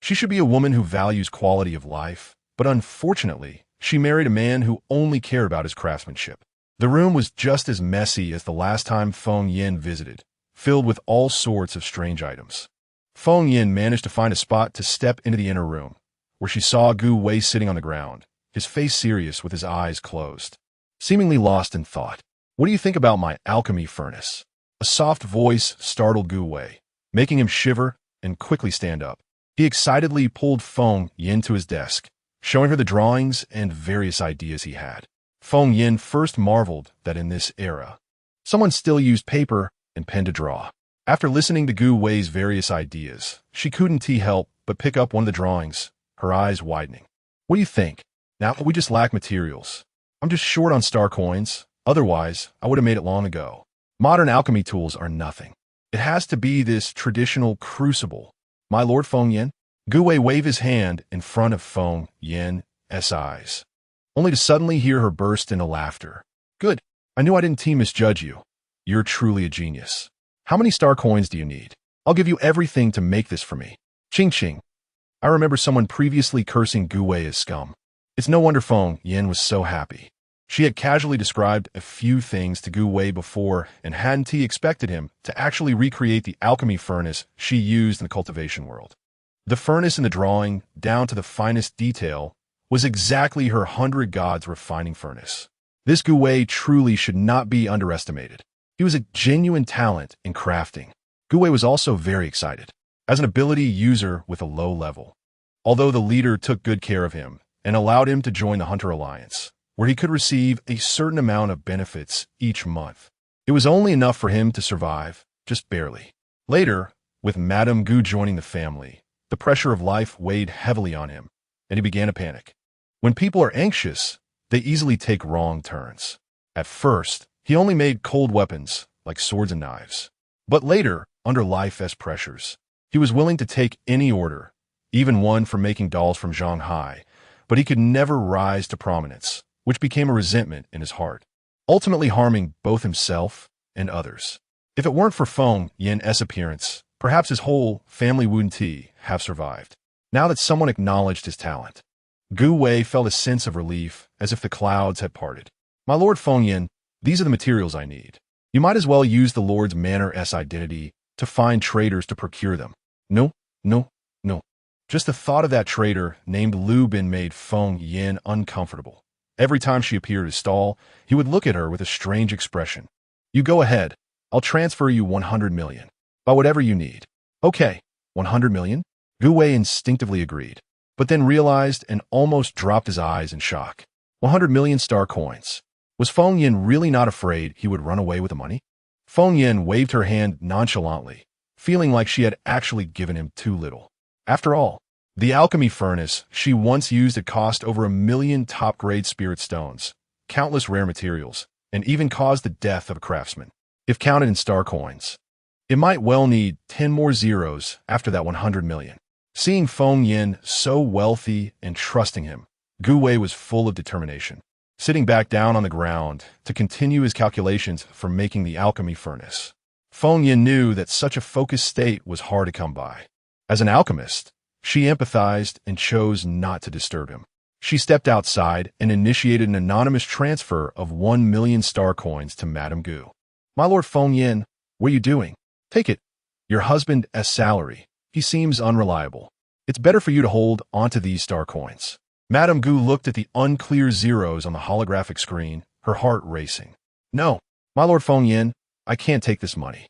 She should be a woman who values quality of life, but unfortunately, she married a man who only cared about his craftsmanship. The room was just as messy as the last time Feng Yin visited, filled with all sorts of strange items. Feng Yin managed to find a spot to step into the inner room, where she saw Gu Wei sitting on the ground, his face serious with his eyes closed, seemingly lost in thought. What do you think about my alchemy furnace? A soft voice startled Gu Wei, making him shiver and quickly stand up. He excitedly pulled Feng Yin to his desk, showing her the drawings and various ideas he had. Feng Yin first marveled that in this era, someone still used paper and pen to draw. After listening to Gu Wei's various ideas, she couldn't help but pick up one of the drawings, her eyes widening. What do you think? Now, we just lack materials. I'm just short on star coins. Otherwise, I would have made it long ago. Modern alchemy tools are nothing. It has to be this traditional crucible. My Lord Feng Yin? Gu Wei waved his hand in front of Feng Yin's eyes, only to suddenly hear her burst into laughter. Good. I knew I didn't misjudge you. You're truly a genius. How many star coins do you need? I'll give you everything to make this for me. Ching ching. I remember someone previously cursing Gu Wei as scum. It's no wonder Feng Yin was so happy. She had casually described a few things to Gu Wei before and hadn't expected him to actually recreate the alchemy furnace she used in the cultivation world. The furnace in the drawing, down to the finest detail, was exactly her 100 gods refining furnace. This Gu Wei truly should not be underestimated. He was a genuine talent in crafting. Gu Wei was also very excited, as an ability user with a low level. Although the leader took good care of him and allowed him to join the Hunter Alliance, where he could receive a certain amount of benefits each month, it was only enough for him to survive, just barely. Later, with Madame Gu joining the family, the pressure of life weighed heavily on him, and he began to panic. When people are anxious, they easily take wrong turns. At first, he only made cold weapons, like swords and knives. But later, under life's pressures, he was willing to take any order, even one for making dolls from Shanghai, but he could never rise to prominence, which became a resentment in his heart, ultimately harming both himself and others. If it weren't for Feng Yin's appearance, perhaps his whole family wouldn't have survived. Now that someone acknowledged his talent, Gu Wei felt a sense of relief, as if the clouds had parted. My Lord Feng Yin, these are the materials I need. You might as well use the Lord's Manor's identity to find traders to procure them. No, no, no. Just the thought of that trader named Lu Bin made Feng Yin uncomfortable. Every time she appeared at his stall, he would look at her with a strange expression. You go ahead. I'll transfer you 100 million. Buy whatever you need. Okay, 100 million? Gu Wei instinctively agreed, but then realized and almost dropped his eyes in shock. 100 million star coins. Was Feng Yin really not afraid he would run away with the money? Feng Yin waved her hand nonchalantly, feeling like she had actually given him too little. After all, the alchemy furnace she once used had cost over 1 million top-grade spirit stones, countless rare materials, and even caused the death of a craftsman. If counted in star coins, it might well need 10 more zeros after that 100 million. Seeing Feng Yin so wealthy and trusting him, Gu Wei was full of determination, sitting back down on the ground to continue his calculations for making the alchemy furnace. Feng Yin knew that such a focused state was hard to come by. As an alchemist, she empathized and chose not to disturb him. She stepped outside and initiated an anonymous transfer of 1 million star coins to Madame Gu. My Lord Feng Yin, what are you doing? Take it. Your husband's salary. He seems unreliable. It's better for you to hold onto these star coins. Madame Gu looked at the unclear zeros on the holographic screen, her heart racing. No, my Lord Feng Yin, I can't take this money.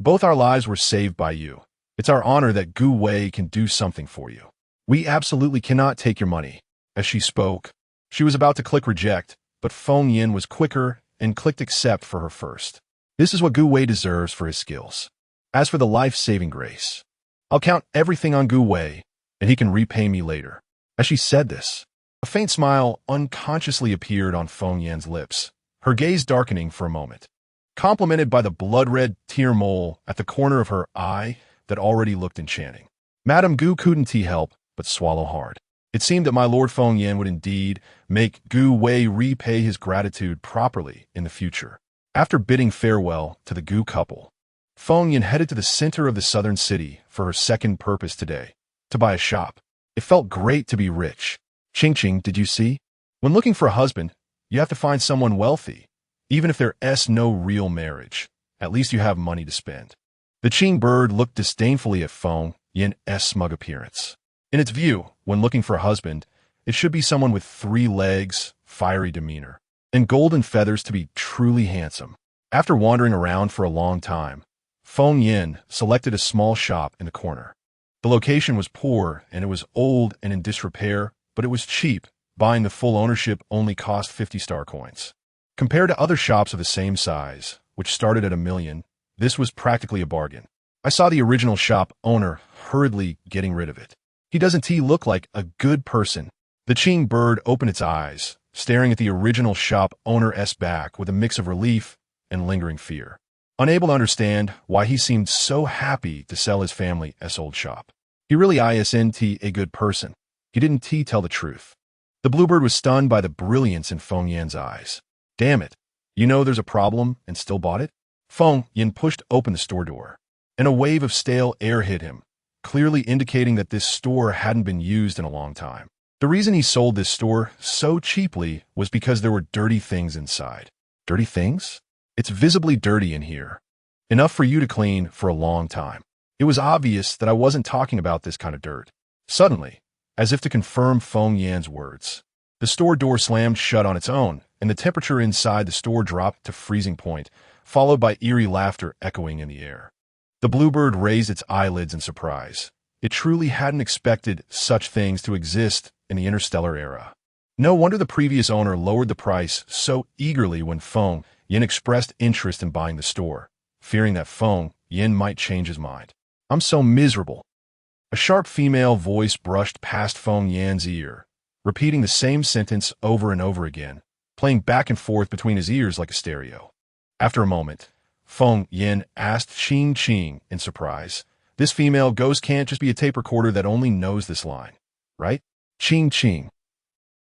Both our lives were saved by you. It's our honor that Gu Wei can do something for you. We absolutely cannot take your money. As she spoke, she was about to click reject, but Feng Yin was quicker and clicked accept for her first. This is what Gu Wei deserves for his skills. As for the life-saving grace, I'll count everything on Gu Wei, and he can repay me later. As she said this, a faint smile unconsciously appeared on Feng Yin's lips, her gaze darkening for a moment, complemented by the blood-red tear mole at the corner of her eye that already looked enchanting. Madame Gu couldn't help but swallow hard. It seemed that my Lord Feng Yin would indeed make Gu Wei repay his gratitude properly in the future. After bidding farewell to the Gu couple, Feng Yin headed to the center of the southern city for her second purpose today, to buy a shop. It felt great to be rich. Ching, did you see? When looking for a husband, you have to find someone wealthy, even if there's no real marriage. At least you have money to spend. The Qing bird looked disdainfully at Feng Yin's smug appearance. In its view, when looking for a husband, it should be someone with 3 legs, fiery demeanor, and golden feathers to be truly handsome. After wandering around for a long time, Feng Yin selected a small shop in the corner. The location was poor and it was old and in disrepair, but it was cheap. Buying the full ownership only cost 50 star coins. Compared to other shops of the same size, which started at 1 million, this was practically a bargain. I saw the original shop owner hurriedly getting rid of it. He doesn't look like a good person. The Qing bird opened its eyes, staring at the original shop owner's back with a mix of relief and lingering fear, unable to understand why he seemed so happy to sell his family's old shop. He really isn't a good person. He didn't tell the truth. The bluebird was stunned by the brilliance in Feng Yin's eyes. Damn it. You know there's a problem and still bought it? Feng Yin pushed open the store door, and a wave of stale air hit him, clearly indicating that this store hadn't been used in a long time. The reason he sold this store so cheaply was because there were dirty things inside. Dirty things? It's visibly dirty in here. Enough for you to clean for a long time. It was obvious that I wasn't talking about this kind of dirt. Suddenly, as if to confirm Feng Yin's words, the store door slammed shut on its own, and the temperature inside the store dropped to freezing point, followed by eerie laughter echoing in the air. The bluebird raised its eyelids in surprise. It truly hadn't expected such things to exist in the interstellar era. No wonder the previous owner lowered the price so eagerly when Feng Yin expressed interest in buying the store, fearing that Feng Yin might change his mind. I'm so miserable. A sharp female voice brushed past Feng Yin's ear, repeating the same sentence over and over again, playing back and forth between his ears like a stereo. After a moment, Feng Yin asked Qing Qing in surprise, "This female ghost can't just be a tape recorder that only knows this line, right?" Qing Qing.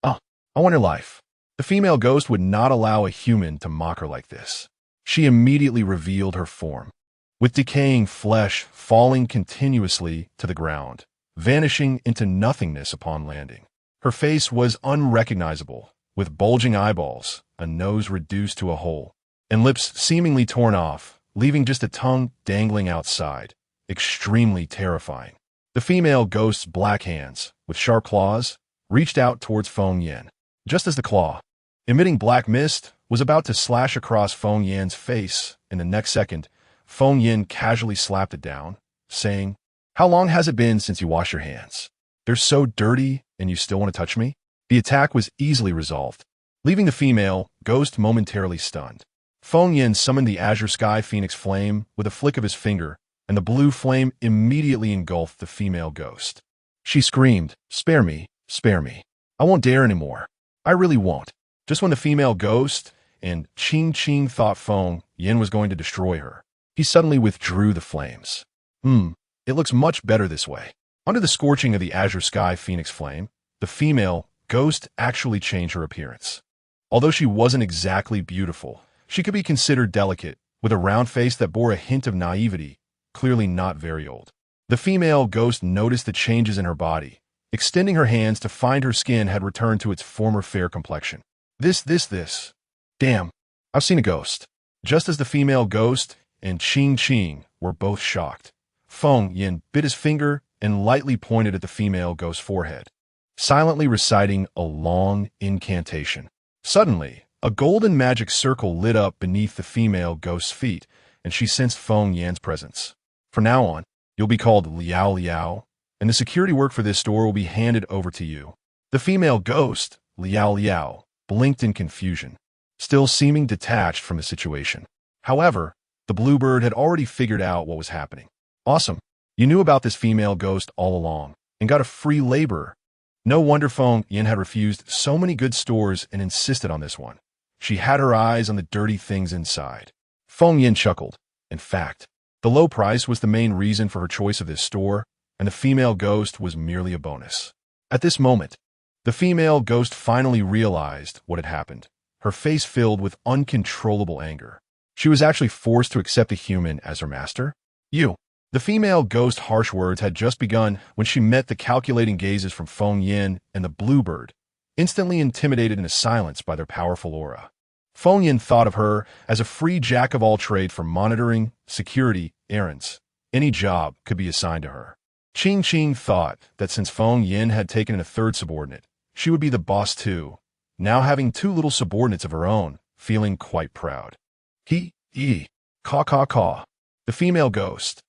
"Oh, I want her life." The female ghost would not allow a human to mock her like this. She immediately revealed her form, with decaying flesh falling continuously to the ground, vanishing into nothingness upon landing. Her face was unrecognizable, with bulging eyeballs, a nose reduced to a hole, and lips seemingly torn off, leaving just a tongue dangling outside. Extremely terrifying. The female ghost's black hands, with sharp claws, reached out towards Feng Yin. Just as the claw, emitting black mist, was about to slash across Feng Yin's face, in the next second, Feng Yin casually slapped it down, saying, "How long has it been since you washed your hands? They're so dirty, and you still want to touch me?" The attack was easily resolved, leaving the female ghost momentarily stunned. Feng Yin summoned the Azure Sky Phoenix Flame with a flick of his finger, and the blue flame immediately engulfed the female ghost. She screamed, "Spare me, spare me. I won't dare anymore. I really won't." Just when the female ghost and Qing Qing thought Feng Yin was going to destroy her, he suddenly withdrew the flames. It looks much better this way. Under the scorching of the Azure Sky Phoenix Flame, the female ghost actually changed her appearance. Although she wasn't exactly beautiful, she could be considered delicate, with a round face that bore a hint of naivety, clearly not very old. The female ghost noticed the changes in her body, extending her hands to find her skin had returned to its former fair complexion. This. Damn, I've seen a ghost. Just as the female ghost and Qing Qing were both shocked, Feng Yin bit his finger and lightly pointed at the female ghost's forehead, silently reciting a long incantation. Suddenly, a golden magic circle lit up beneath the female ghost's feet, and she sensed Feng Yan's presence. "From now on, you'll be called Liao Liao, and the security work for this store will be handed over to you." The female ghost, Liao Liao, blinked in confusion, still seeming detached from the situation. However, the bluebird had already figured out what was happening. "Awesome. You knew about this female ghost all along, and got a free laborer." No wonder Feng Yin had refused so many good stores and insisted on this one. She had her eyes on the dirty things inside. Feng Yin chuckled. In fact, the low price was the main reason for her choice of this store, and the female ghost was merely a bonus. At this moment, the female ghost finally realized what had happened, her face filled with uncontrollable anger. She was actually forced to accept a human as her master. "You." The female ghost's harsh words had just begun when she met the calculating gazes from Feng Yin and the bluebird, instantly intimidated into silence by their powerful aura. Feng Yin thought of her as a free jack of all trade for monitoring, security, errands. Any job could be assigned to her. Qing Qing thought that since Feng Yin had taken in a third subordinate, she would be the boss too, now having two little subordinates of her own, feeling quite proud. Caw. The female ghost.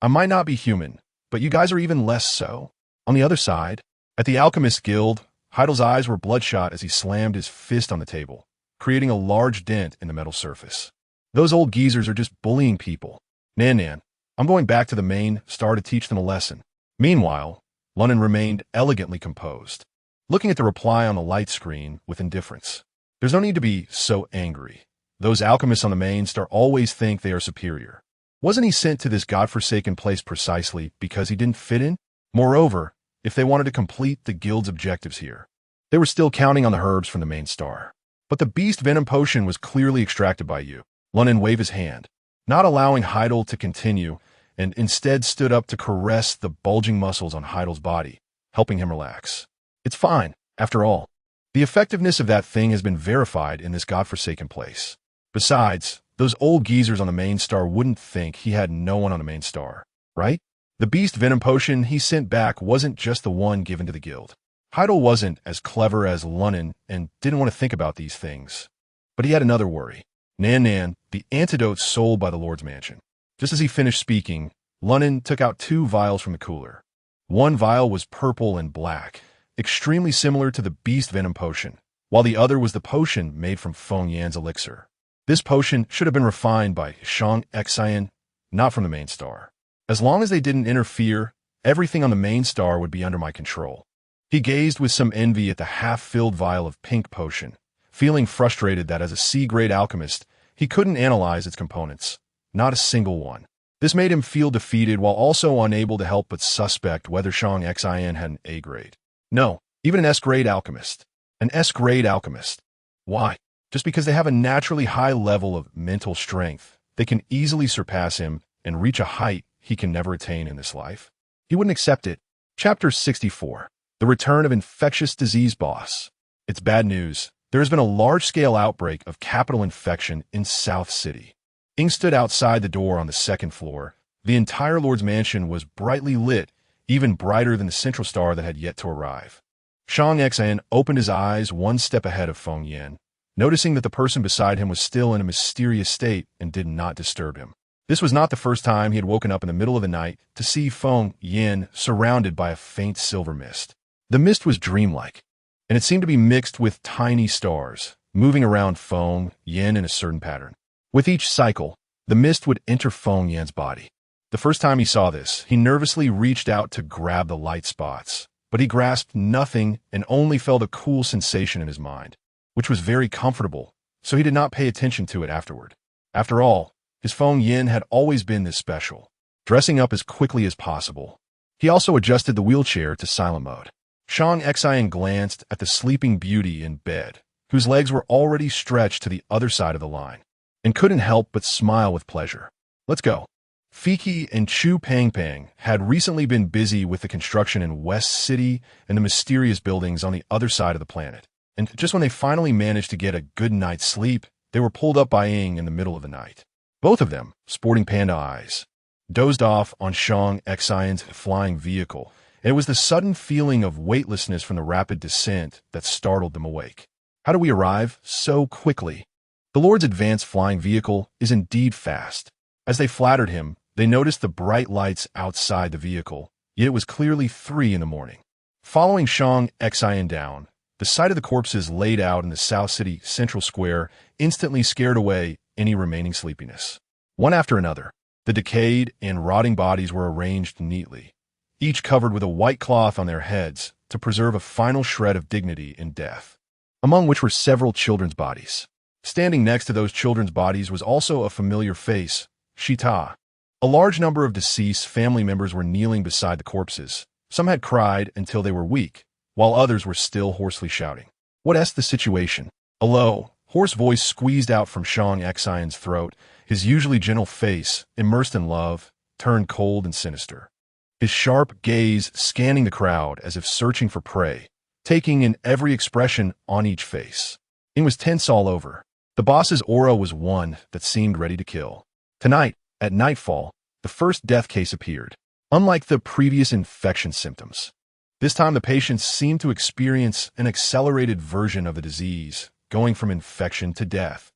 "I might not be human, but you guys are even less so." On the other side, at the Alchemist Guild, Heidel's eyes were bloodshot as he slammed his fist on the table, creating a large dent in the metal surface. "Those old geezers are just bullying people. Nan, I'm going back to the main star to teach them a lesson." Meanwhile, London remained elegantly composed, looking at the reply on the light screen with indifference. There's no need to be so angry. Those alchemists on the main star always think they are superior. Wasn't he sent to this godforsaken place precisely because he didn't fit in? Moreover, if they wanted to complete the guild's objectives here, they were still counting on the herbs from the main star. But the beast venom potion was clearly extracted by you. London waved his hand, not allowing Heidel to continue, and instead stood up to caress the bulging muscles on Heidel's body, helping him relax. "It's fine, after all. The effectiveness of that thing has been verified in this godforsaken place. Besides, those old geezers on the main star wouldn't think he had no one on the main star, right? The beast venom potion he sent back wasn't just the one given to the guild. Heidel wasn't as clever as Lunnan and didn't want to think about these things. But he had another worry. Nan, the antidote sold by the Lord's mansion. Just as he finished speaking, Lunnan took out 2 vials from the cooler. One vial was purple and black, extremely similar to the beast venom potion, while the other was the potion made from Feng Yan's elixir. This potion should have been refined by Shang Xian, not from the main star. As long as they didn't interfere, everything on the main star would be under my control. He gazed with some envy at the half-filled vial of pink potion, feeling frustrated that as a C-grade alchemist, he couldn't analyze its components. Not a single one. This made him feel defeated while also unable to help but suspect whether Shang Xin had an A grade. No, even an S-grade alchemist. An S-grade alchemist. Why? Just because they have a naturally high level of mental strength, they can easily surpass him and reach a height he can never attain in this life. He wouldn't accept it. Chapter 64. The Return of Infectious Disease Boss. It's bad news. There has been a large-scale outbreak of capital infection in South City. Ing stood outside the door on the second floor. The entire Lord's mansion was brightly lit, even brighter than the central star that had yet to arrive. Shang Xin opened his eyes one step ahead of Feng Yin, noticing that the person beside him was still in a mysterious state and did not disturb him. This was not the first time he had woken up in the middle of the night to see Feng Yin surrounded by a faint silver mist. The mist was dreamlike, and it seemed to be mixed with tiny stars, moving around Feng Yin in a certain pattern. With each cycle, the mist would enter Feng Yin's body. The first time he saw this, he nervously reached out to grab the light spots, but he grasped nothing and only felt a cool sensation in his mind, which was very comfortable, so he did not pay attention to it afterward. After all, his Feng Yin had always been this special, dressing up as quickly as possible. He also adjusted the wheelchair to silent mode. Shang Xin glanced at the sleeping beauty in bed, whose legs were already stretched to the other side of the line, and couldn't help but smile with pleasure. Let's go. Fiki and Chu Pangpang had recently been busy with the construction in West City and the mysterious buildings on the other side of the planet. And just when they finally managed to get a good night's sleep, they were pulled up by Ing in the middle of the night. Both of them, sporting panda eyes, dozed off on Shang Xion's flying vehicle, and it was the sudden feeling of weightlessness from the rapid descent that startled them awake. How do we arrive so quickly? The Lord's advanced flying vehicle is indeed fast. As they flattered him, they noticed the bright lights outside the vehicle, yet it was clearly 3 in the morning. Following Shang Xion down, the sight of the corpses laid out in the South City Central Square instantly scared away any remaining sleepiness. One after another, the decayed and rotting bodies were arranged neatly, each covered with a white cloth on their heads to preserve a final shred of dignity in death, among which were several children's bodies. Standing next to those children's bodies was also a familiar face, Shita. A large number of deceased family members were kneeling beside the corpses. Some had cried until they were weak, while others were still hoarsely shouting. What's the situation? A low, hoarse voice squeezed out from Shang Xion's throat. His usually gentle face, immersed in love, turned cold and sinister. His sharp gaze scanning the crowd as if searching for prey, taking in every expression on each face. It was tense all over. The boss's aura was one that seemed ready to kill. Tonight, at nightfall, the first death case appeared. Unlike the previous infection symptoms, this time the patients seemed to experience an accelerated version of the disease, going from infection to death.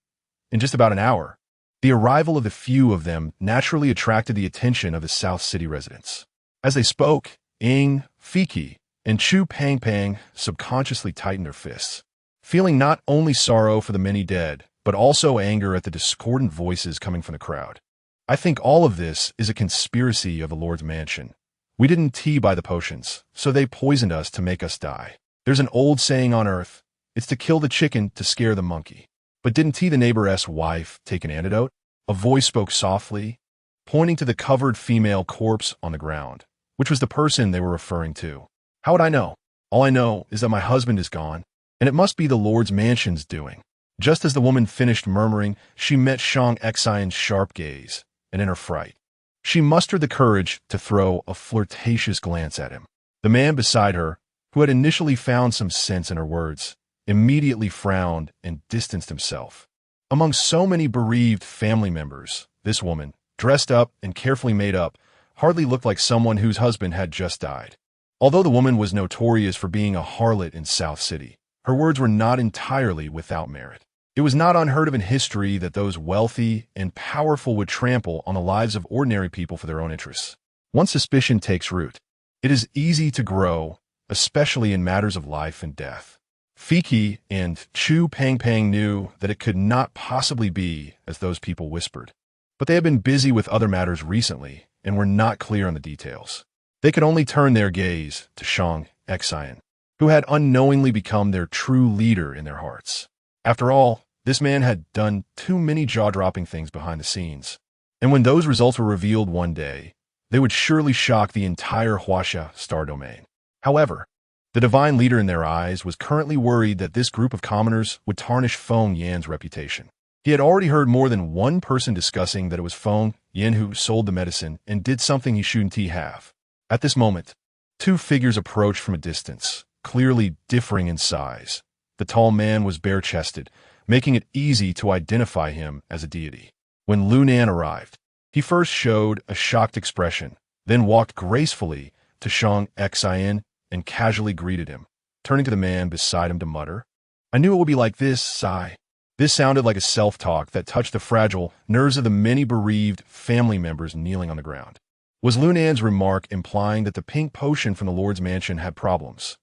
In just about an hour, the arrival of the few of them naturally attracted the attention of the South City residents. As they spoke, Ing, Fiki, and Chu Pangpang subconsciously tightened their fists, feeling not only sorrow for the many dead, but also anger at the discordant voices coming from the crowd. I think all of this is a conspiracy of the Lord's mansion. We didn't tea by the potions, so they poisoned us to make us die. There's an old saying on Earth, it's to kill the chicken to scare the monkey. But didn't T the neighbor's wife take an antidote? A voice spoke softly, pointing to the covered female corpse on the ground, which was the person they were referring to. How would I know? All I know is that my husband is gone, and it must be the Lord's mansion's doing. Just as the woman finished murmuring, she met Shang Xion's sharp gaze, and in her fright, she mustered the courage to throw a flirtatious glance at him. The man beside her, who had initially found some sense in her words, immediately frowned and distanced himself. Among so many bereaved family members, this woman, dressed up and carefully made up, hardly looked like someone whose husband had just died. Although the woman was notorious for being a harlot in South City, her words were not entirely without merit. It was not unheard of in history that those wealthy and powerful would trample on the lives of ordinary people for their own interests. Once suspicion takes root, it is easy to grow, especially in matters of life and death. Fiki and Chu Pangpang knew that it could not possibly be as those people whispered, but they had been busy with other matters recently and were not clear on the details. They could only turn their gaze to Shang Xion, who had unknowingly become their true leader in their hearts. After all, this man had done too many jaw-dropping things behind the scenes. And when those results were revealed one day, they would surely shock the entire Huaxia star domain. However, the divine leader in their eyes was currently worried that this group of commoners would tarnish Feng Yan's reputation. He had already heard more than one person discussing that it was Feng Yan who sold the medicine and did something he shouldn't have. At this moment, two figures approached from a distance, clearly differing in size. The tall man was bare-chested, making it easy to identify him as a deity. When Lunan arrived, he first showed a shocked expression, then walked gracefully to Shang Xin and casually greeted him, turning to the man beside him to mutter, "I knew it would be like this, sigh." This sounded like a self-talk that touched the fragile nerves of the many bereaved family members kneeling on the ground. Was Lunan's remark implying that the pink potion from the Lord's mansion had problems?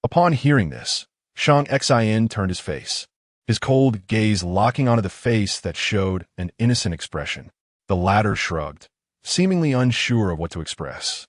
Upon hearing this, Shang Xin turned his face, his cold gaze locking onto the face that showed an innocent expression. The latter shrugged, seemingly unsure of what to express,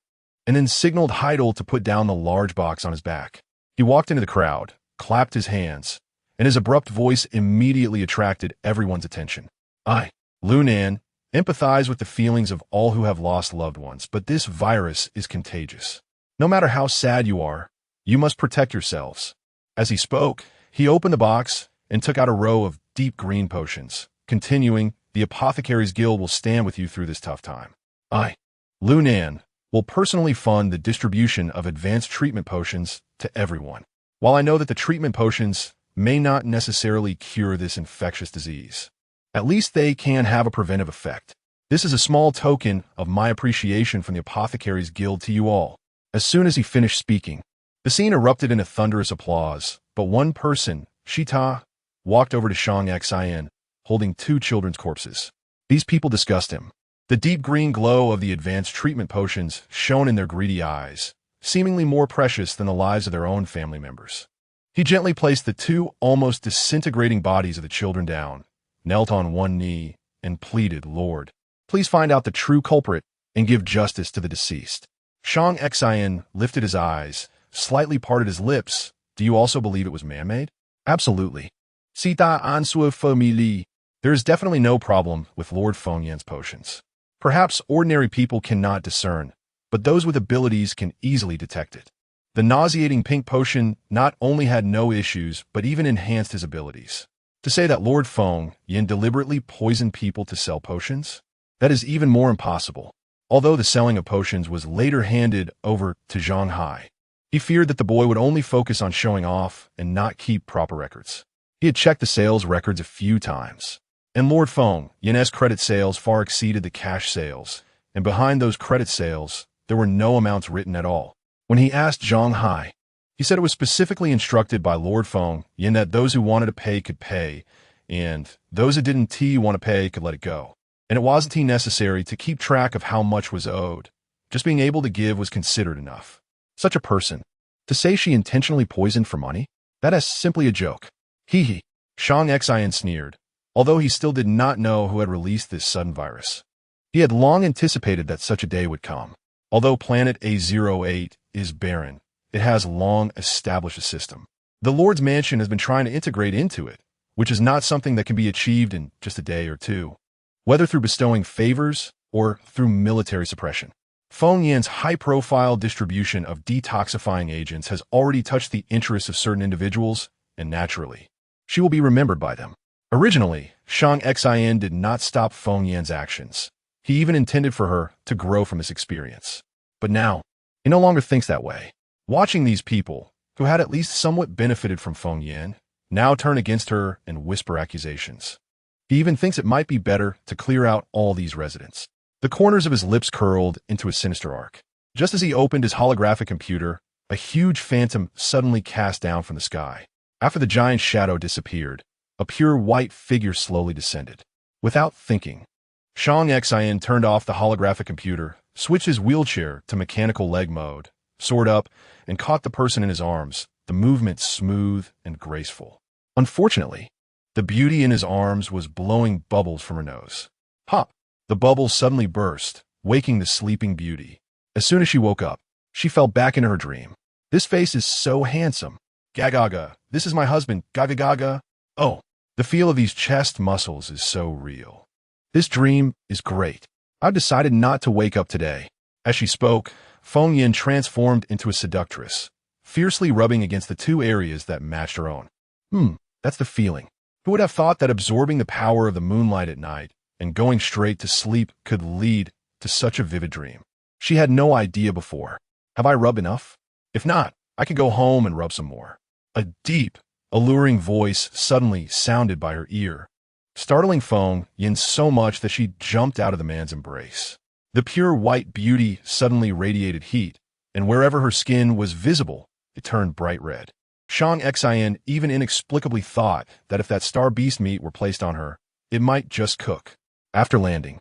and then signaled Heidel to put down the large box on his back. He walked into the crowd, clapped his hands, and his abrupt voice immediately attracted everyone's attention. "I, Lunan, empathize with the feelings of all who have lost loved ones, but this virus is contagious. No matter how sad you are, you must protect yourselves." As he spoke, he opened the box and took out a row of deep green potions, continuing, "The Apothecaries Guild will stand with you through this tough time. I, Lunan, will personally fund the distribution of advanced treatment potions to everyone. While I know that the treatment potions may not necessarily cure this infectious disease, at least they can have a preventive effect. This is a small token of my appreciation from the Apothecaries Guild to you all." As soon as he finished speaking, the scene erupted in a thunderous applause, but one person, Shita, walked over to Shang Xin, holding two children's corpses. These people disgust him. The deep green glow of the advanced treatment potions shone in their greedy eyes, seemingly more precious than the lives of their own family members. He gently placed the two almost disintegrating bodies of the children down, knelt on one knee, and pleaded, "Lord, please find out the true culprit and give justice to the deceased." Shang Xin lifted his eyes, slightly parted his lips. "Do you also believe it was man-made?" "Absolutely. Sita ansua famili." There is definitely no problem with Lord Feng Yan's potions. Perhaps ordinary people cannot discern, but those with abilities can easily detect it. The nauseating pink potion not only had no issues, but even enhanced his abilities. To say that Lord Feng Yan deliberately poisoned people to sell potions? That is even more impossible. Although the selling of potions was later handed over to Zhang Hai, he feared that the boy would only focus on showing off and not keep proper records. He had checked the sales records a few times, and Lord Feng Yan's credit sales far exceeded the cash sales, and behind those credit sales, there were no amounts written at all. When he asked Zhang Hai, he said it was specifically instructed by Lord Feng Yan that those who wanted to pay could pay, and those who didn't want to pay could let it go. And it wasn't necessary to keep track of how much was owed. Just being able to give was considered enough. Such a person, to say she intentionally poisoned for money? That is simply a joke. Hee hee. Shang Xin sneered, although he still did not know who had released this sudden virus. He had long anticipated that such a day would come. Although Planet A08 is barren, it has long established a system. The Lord's Mansion has been trying to integrate into it, which is not something that can be achieved in just a day or two, whether through bestowing favors or through military suppression. Feng Yan's high-profile distribution of detoxifying agents has already touched the interests of certain individuals, and naturally, she will be remembered by them. Originally, Shang Xin did not stop Feng Yan's actions. He even intended for her to grow from this experience. But now, he no longer thinks that way. Watching these people, who had at least somewhat benefited from Feng Yan, now turn against her and whisper accusations. He even thinks it might be better to clear out all these residents. The corners of his lips curled into a sinister arc. Just as he opened his holographic computer, a huge phantom suddenly cast down from the sky. After the giant shadow disappeared, a pure white figure slowly descended. Without thinking, Shang Xin turned off the holographic computer, switched his wheelchair to mechanical leg mode, soared up, and caught the person in his arms, the movement smooth and graceful. Unfortunately, the beauty in his arms was blowing bubbles from her nose. Pop! The bubbles suddenly burst, waking the sleeping beauty. As soon as she woke up, she fell back into her dream. This face is so handsome. Gagaga, this is my husband, Gaga Gaga. Oh, the feel of these chest muscles is so real. This dream is great. I've decided not to wake up today. As she spoke, Feng Yin transformed into a seductress, fiercely rubbing against the two areas that matched her own. That's the feeling. Who would have thought that absorbing the power of the moonlight at night and going straight to sleep could lead to such a vivid dream? She had no idea before. Have I rubbed enough? If not, I could go home and rub some more. A deep, alluring voice suddenly sounded by her ear, startling Feng Yin so much that she jumped out of the man's embrace. The pure white beauty suddenly radiated heat, and wherever her skin was visible, it turned bright red. Shang Xian even inexplicably thought that if that star beast meat were placed on her, it might just cook. After landing,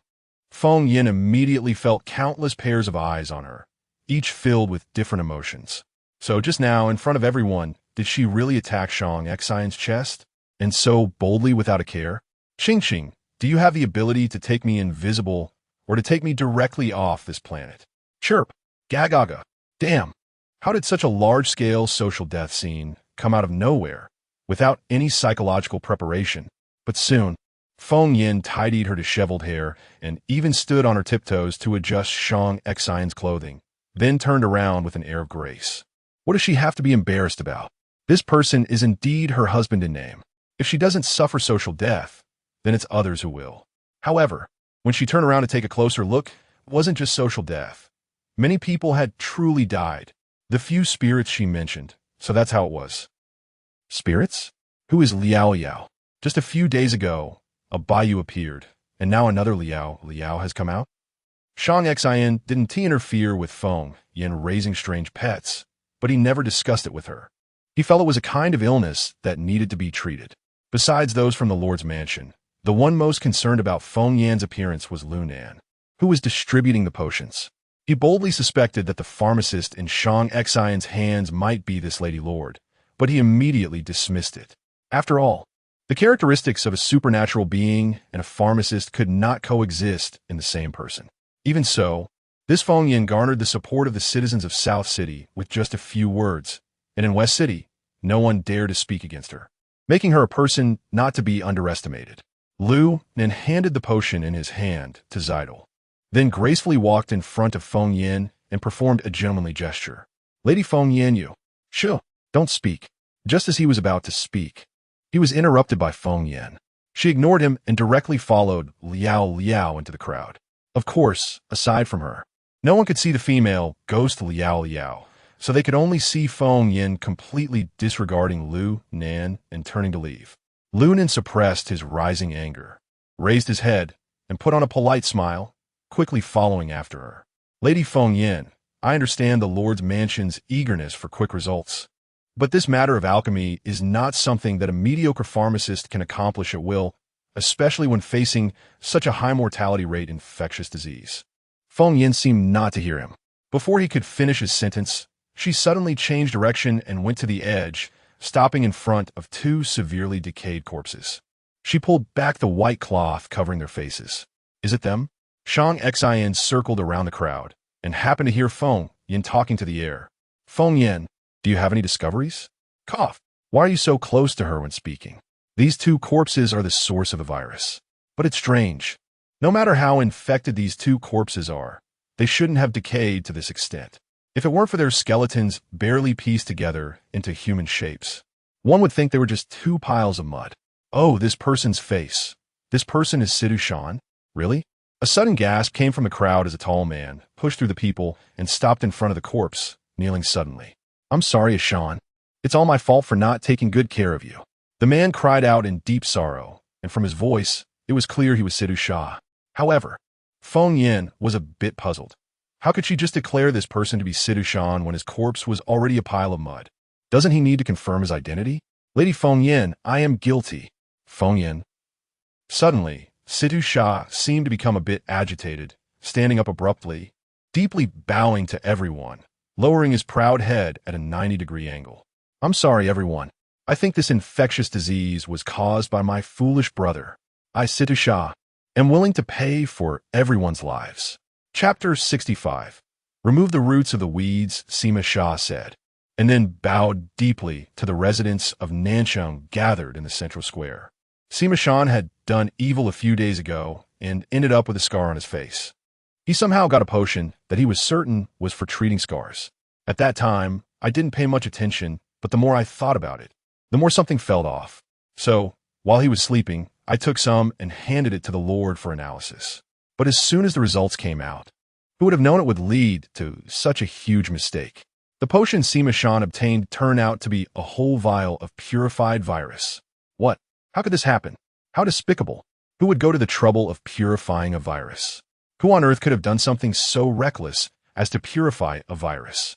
Feng Yin immediately felt countless pairs of eyes on her, each filled with different emotions. So just now, in front of everyone, did she really attack Shang Xian's chest? And so boldly without a care? Xing, do you have the ability to take me invisible or to take me directly off this planet? Chirp, gagaga, damn. How did such a large-scale social death scene come out of nowhere, without any psychological preparation? But soon, Feng Yin tidied her disheveled hair and even stood on her tiptoes to adjust Shang Xian's clothing, then turned around with an air of grace. What does she have to be embarrassed about? This person is indeed her husband in name. If she doesn't suffer social death, then it's others who will. However, when she turned around to take a closer look, it wasn't just social death. Many people had truly died. The few spirits she mentioned, so that's how it was. Spirits? Who is Liao Liao? Just a few days ago, a Baiyu appeared, and now another Liao has come out? Shang Xian didn't interfere with Feng Yin raising strange pets, but he never discussed it with her. He felt it was a kind of illness that needed to be treated. Besides those from the Lord's mansion, the one most concerned about Feng Yan's appearance was Lu Nan, who was distributing the potions. He boldly suspected that the pharmacist in Shang Xian's hands might be this Lady Lord, but he immediately dismissed it. After all, the characteristics of a supernatural being and a pharmacist could not coexist in the same person. Even so, this Feng Yin garnered the support of the citizens of South City with just a few words, and in West City, no one dared to speak against her, making her a person not to be underestimated. Lu Nan handed the potion in his hand to Zidal, then gracefully walked in front of Feng Yin and performed a gentlemanly gesture. Lady Feng Yin, you. Shoo, don't speak. Just as he was about to speak, he was interrupted by Feng Yin. She ignored him and directly followed Liao into the crowd. Of course, aside from her, no one could see the female ghost Liao, so they could only see Feng Yin completely disregarding Lu Nan and turning to leave. Lu Nan suppressed his rising anger, raised his head, and put on a polite smile, quickly following after her. Lady Feng Yin, I understand the Lord's mansion's eagerness for quick results, but this matter of alchemy is not something that a mediocre pharmacist can accomplish at will, especially when facing such a high mortality rate infectious disease. Feng Yin seemed not to hear him. Before he could finish his sentence, she suddenly changed direction and went to the edge, stopping in front of two severely decayed corpses. She pulled back the white cloth covering their faces. Is it them? Shang Xian circled around the crowd and happened to hear Feng Yin talking to the air. Feng Yin, do you have any discoveries? Cough. Why are you so close to her when speaking? These two corpses are the source of a virus. But it's strange. No matter how infected these two corpses are, they shouldn't have decayed to this extent. If it weren't for their skeletons barely pieced together into human shapes, one would think they were just two piles of mud. Oh, this person's face. This person is Sidhu Shan? Really? A sudden gasp came from the crowd as a tall man pushed through the people and stopped in front of the corpse, kneeling suddenly. I'm sorry, Ashan. It's all my fault for not taking good care of you. The man cried out in deep sorrow, and from his voice, it was clear he was Sidhu Shah. However, Feng Yin was a bit puzzled. How could she just declare this person to be Sidhu Shan when his corpse was already a pile of mud? Doesn't he need to confirm his identity? Lady Feng Yin, I am guilty. Feng Yin. Suddenly, Sidhu Shah seemed to become a bit agitated, standing up abruptly, deeply bowing to everyone, lowering his proud head at a 90-degree angle. I'm sorry, everyone. I think this infectious disease was caused by my foolish brother. I, Sidhu Shah, am willing to pay for everyone's lives. Chapter 65. Remove the roots of the weeds, Seema Shah said. and then bowed deeply to the residents of Nanchang gathered in the central square. Sima Shan had done evil a few days ago and ended up with a scar on his face. He somehow got a potion that he was certain was for treating scars. At that time, I didn't pay much attention, but the more I thought about it, the more something fell off. So, while he was sleeping, I took some and handed it to the Lord for analysis. But as soon as the results came out, who would have known it would lead to such a huge mistake? The potion Sima Shan obtained turned out to be a whole vial of purified virus. What? How could this happen? How despicable! Who would go to the trouble of purifying a virus? Who on earth could have done something so reckless as to purify a virus?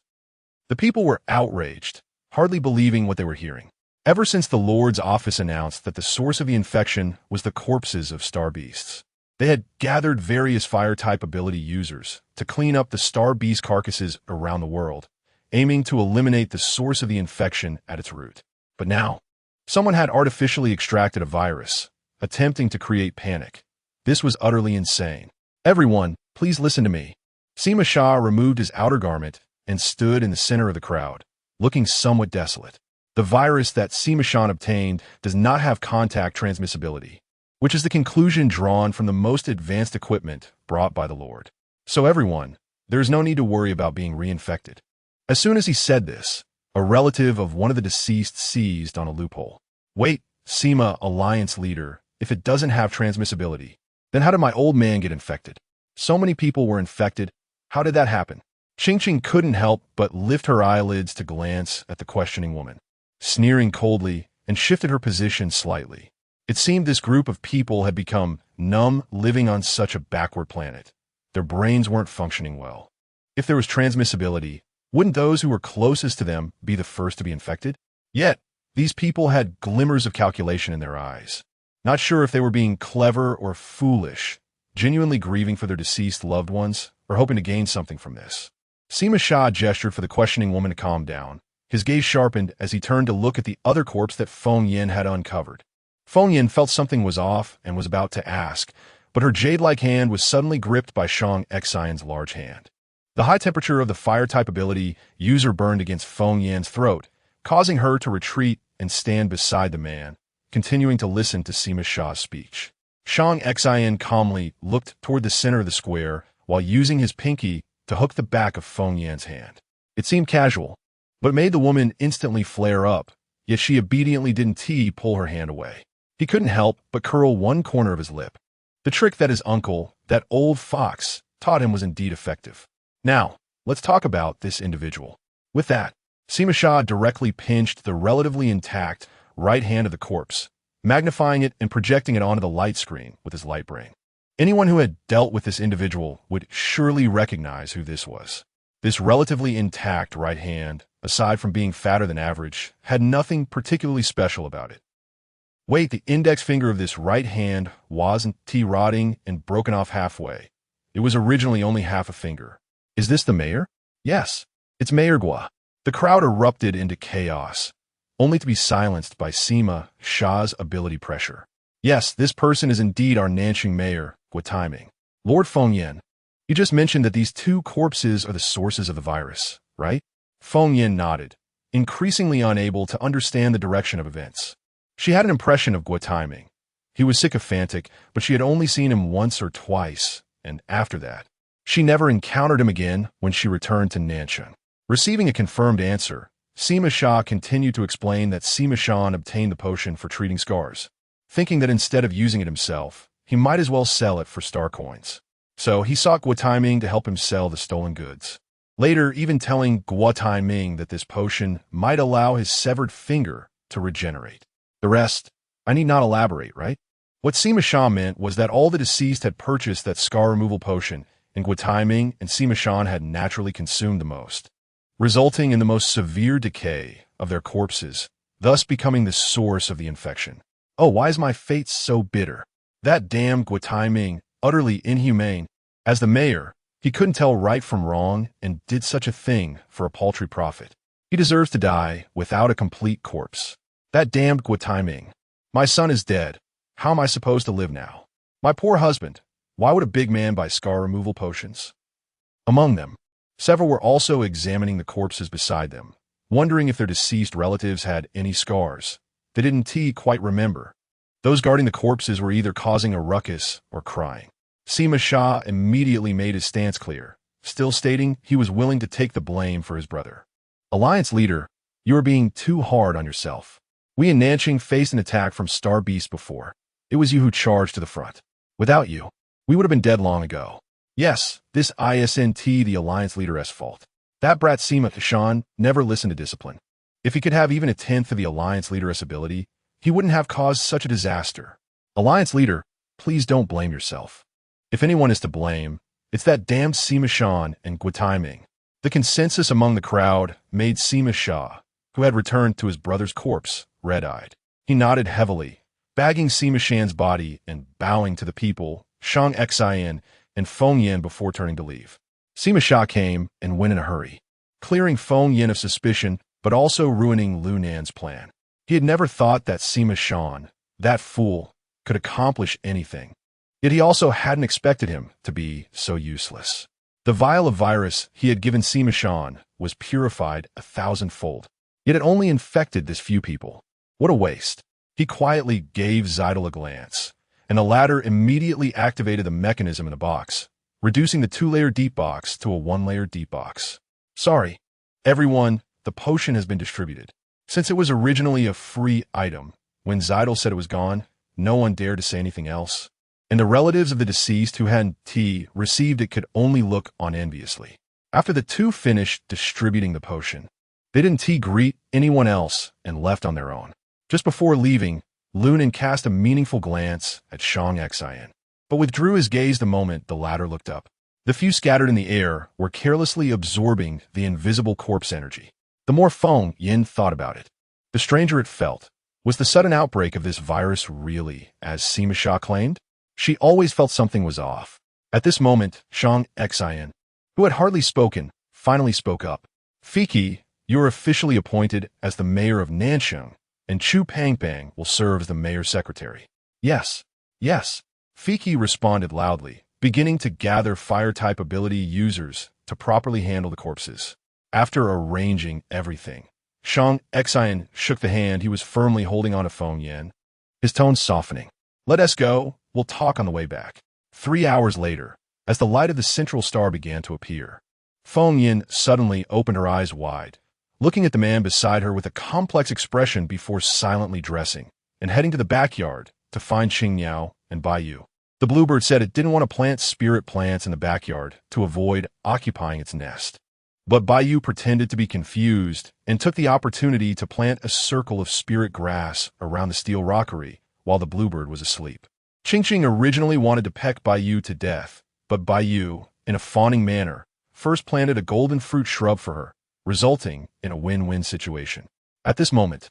The people were outraged, hardly believing what they were hearing. Ever since the Lord's office announced that the source of the infection was the corpses of star beasts, they had gathered various fire-type ability users to clean up the star beast carcasses around the world, aiming to eliminate the source of the infection at its root. But now, someone had artificially extracted a virus, attempting to create panic. This was utterly insane. Everyone, please listen to me. Sima Shah removed his outer garment and stood in the center of the crowd, looking somewhat desolate. The virus that Sima Shan obtained does not have contact transmissibility, which is the conclusion drawn from the most advanced equipment brought by the Lord. So everyone, there is no need to worry about being reinfected. As soon as he said this, a relative of one of the deceased seized on a loophole. Wait, Sima, Alliance leader, if it doesn't have transmissibility, then how did my old man get infected? So many people were infected. How did that happen? Ching couldn't help but lift her eyelids to glance at the questioning woman, sneering coldly, and shifted her position slightly. It seemed this group of people had become numb living on such a backward planet. Their brains weren't functioning well. If there was transmissibility, wouldn't those who were closest to them be the first to be infected? Yet, these people had glimmers of calculation in their eyes. Not sure if they were being clever or foolish, genuinely grieving for their deceased loved ones, or hoping to gain something from this. Sima Shah gestured for the questioning woman to calm down. His gaze sharpened as he turned to look at the other corpse that Feng Yin had uncovered. Feng Yin felt something was off and was about to ask, but her jade-like hand was suddenly gripped by Shang Xian's large hand. The high temperature of the fire-type ability user burned against Feng Yin's throat, causing her to retreat and stand beside the man, continuing to listen to Sima Shah's speech. Shang Xian calmly looked toward the center of the square while using his pinky to hook the back of Feng Yin's hand. It seemed casual, but it made the woman instantly flare up, yet she obediently didn't pull her hand away. He couldn't help but curl one corner of his lip. The trick that his uncle, that old fox, taught him was indeed effective. Now, let's talk about this individual. With that, Sima Shah directly pinched the relatively intact right hand of the corpse, magnifying it and projecting it onto the light screen with his light brain. Anyone who had dealt with this individual would surely recognize who this was. This relatively intact right hand, aside from being fatter than average, had nothing particularly special about it. Wait, the index finger of this right hand wasn't rotting and broken off halfway. It was originally only half a finger. Is this the mayor? Yes, it's Mayor Gua. The crowd erupted into chaos, only to be silenced by Sima Shah's ability pressure. Yes, this person is indeed our Nanchang mayor, Gua Taiming. Lord Feng Yin, you just mentioned that these two corpses are the sources of the virus, right? Feng Yin nodded, increasingly unable to understand the direction of events. She had an impression of Gua Taiming. He was sycophantic, but she had only seen him once or twice, and after that, she never encountered him again when she returned to Nanchang. Receiving a confirmed answer, Sima Shah continued to explain that Sima Shan obtained the potion for treating scars, thinking that instead of using it himself, he might as well sell it for star coins. So he sought Gua Taiming to help him sell the stolen goods. Later, even telling Gua Taiming that this potion might allow his severed finger to regenerate. The rest, I need not elaborate, right? What Sima Shah meant was that all the deceased had purchased that scar removal potion, and Gua Taiming and Sima Shan had naturally consumed the most, resulting in the most severe decay of their corpses, thus becoming the source of the infection. Oh, why is my fate so bitter? That damn Gua Taiming, utterly inhumane. As the mayor, he couldn't tell right from wrong and did such a thing for a paltry profit. He deserves to die without a complete corpse. That damned Gua Taiming. My son is dead. How am I supposed to live now? My poor husband. Why would a big man buy scar removal potions? Among them, several were also examining the corpses beside them, wondering if their deceased relatives had any scars. They didn't quite remember. Those guarding the corpses were either causing a ruckus or crying. Seema Shah immediately made his stance clear, still stating he was willing to take the blame for his brother. Alliance leader, you are being too hard on yourself. We in Nanching faced an attack from Star Beast before. It was you who charged to the front. Without you, we would have been dead long ago. Yes, this isn't the Alliance leader's fault. That brat Seema Shan never listened to discipline. If he could have even a tenth of the Alliance leader's ability, he wouldn't have caused such a disaster. Alliance leader, please don't blame yourself. If anyone is to blame, it's that damned Seema Shan and Guitai. The consensus among the crowd made Seema Shah, who had returned to his brother's corpse, red-eyed. He nodded heavily, bagging Seema Shan's body and bowing to the people, Shang Xian and Feng Yin before turning to leave. Seema Shah came and went in a hurry, clearing Feng Yin of suspicion but also ruining Lu Nan's plan. He had never thought that Seema Shan, that fool, could accomplish anything. Yet he also hadn't expected him to be so useless. The vial of virus he had given Seema Shan was purified 1,000-fold. Yet it only infected this few people. What a waste. He quietly gave Zidal a glance, and the latter immediately activated the mechanism in the box, reducing the 2-layer deep box to a 1-layer deep box. Sorry, everyone, the potion has been distributed. Since it was originally a free item, when Zidal said it was gone, no one dared to say anything else. And the relatives of the deceased who hadn't received it could only look on enviously. After the two finished distributing the potion, they didn't greet anyone else and left on their own. Just before leaving, Lu Nan cast a meaningful glance at Shang Xian, but withdrew his gaze the moment the latter looked up. The few scattered in the air were carelessly absorbing the invisible corpse energy. The more Feng Yin thought about it, the stranger it felt. Was the sudden outbreak of this virus really, as Seema Shah claimed? She always felt something was off. At this moment, Shang Xian, who had hardly spoken, finally spoke up. Fiki, you are officially appointed as the mayor of Nancheng, and Chu Pangpang will serve as the mayor's secretary. Yes, yes. Fiki responded loudly, beginning to gather fire-type ability users to properly handle the corpses. After arranging everything, Shang Xian shook the hand he was firmly holding on to Feng Yin, his tone softening. Let us go, we'll talk on the way back. 3 hours later, as the light of the central star began to appear, Feng Yin suddenly opened her eyes wide, looking at the man beside her with a complex expression before silently dressing and heading to the backyard to find Qingyao and Baiyu. The bluebird said it didn't want to plant spirit plants in the backyard to avoid occupying its nest. But Baiyu pretended to be confused and took the opportunity to plant a circle of spirit grass around the steel rockery while the bluebird was asleep. Qingqing originally wanted to peck Baiyu to death, but Baiyu, in a fawning manner, first planted a golden fruit shrub for her, resulting in a win-win situation. At this moment,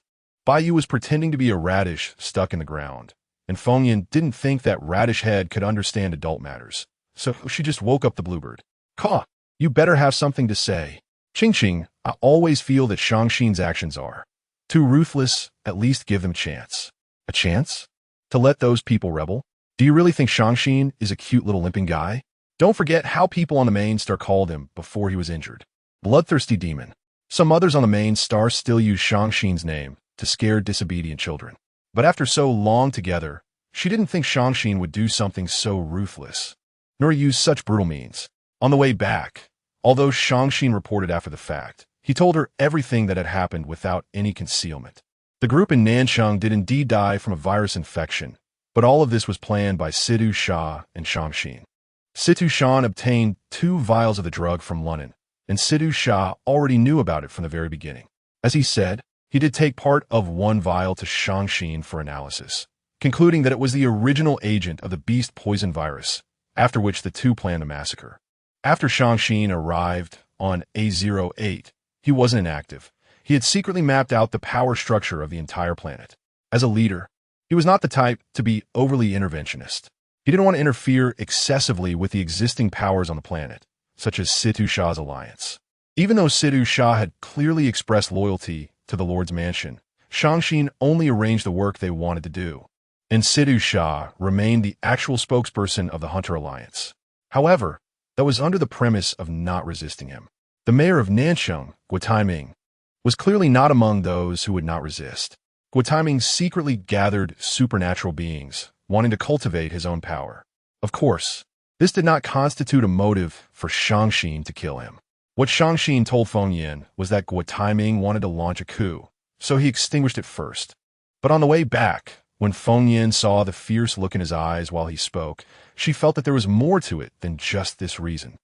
Baiyu was pretending to be a radish stuck in the ground, and Feng Yin didn't think that radish head could understand adult matters, so she just woke up the bluebird. Caw! You better have something to say. Qingqing, I always feel that Shangxin's actions are too ruthless. At least give them a chance. A chance? To let those people rebel? Do you really think Shangxin is a cute little limping guy? Don't forget how people on the main star called him before he was injured. Bloodthirsty demon. Some others on the main star still use Shangxin's name to scare disobedient children. But after so long together, she didn't think Shangxin would do something so ruthless, nor use such brutal means. On the way back, although Shangxin reported after the fact, he told her everything that had happened without any concealment. The group in Nancheng did indeed die from a virus infection, but all of this was planned by Situ Shah and Shangxin. Situ Shan obtained 2 vials of the drug from London, and Situ Shah already knew about it from the very beginning. As he said, he did take part of 1 vial to Shangxin for analysis, concluding that it was the original agent of the beast poison virus, after which the two planned a massacre. After Shangxin arrived on A08, he wasn't inactive. He had secretly mapped out the power structure of the entire planet. As a leader, he was not the type to be overly interventionist. He didn't want to interfere excessively with the existing powers on the planet, such as Situ Shah's alliance. Even though Situ Shah had clearly expressed loyalty to the Lord's mansion, Shangxin only arranged the work they wanted to do, and Situ Shah remained the actual spokesperson of the Hunter Alliance. However, that was under the premise of not resisting him. The mayor of Nancheng, Guitai, was clearly not among those who would not resist. Guotiming secretly gathered supernatural beings, wanting to cultivate his own power. Of course, this did not constitute a motive for Shangxin to kill him. What Shangxin told Feng Yin was that Guotiming wanted to launch a coup, so he extinguished it first. But on the way back, when Feng Yin saw the fierce look in his eyes while he spoke, she felt that there was more to it than just this reason.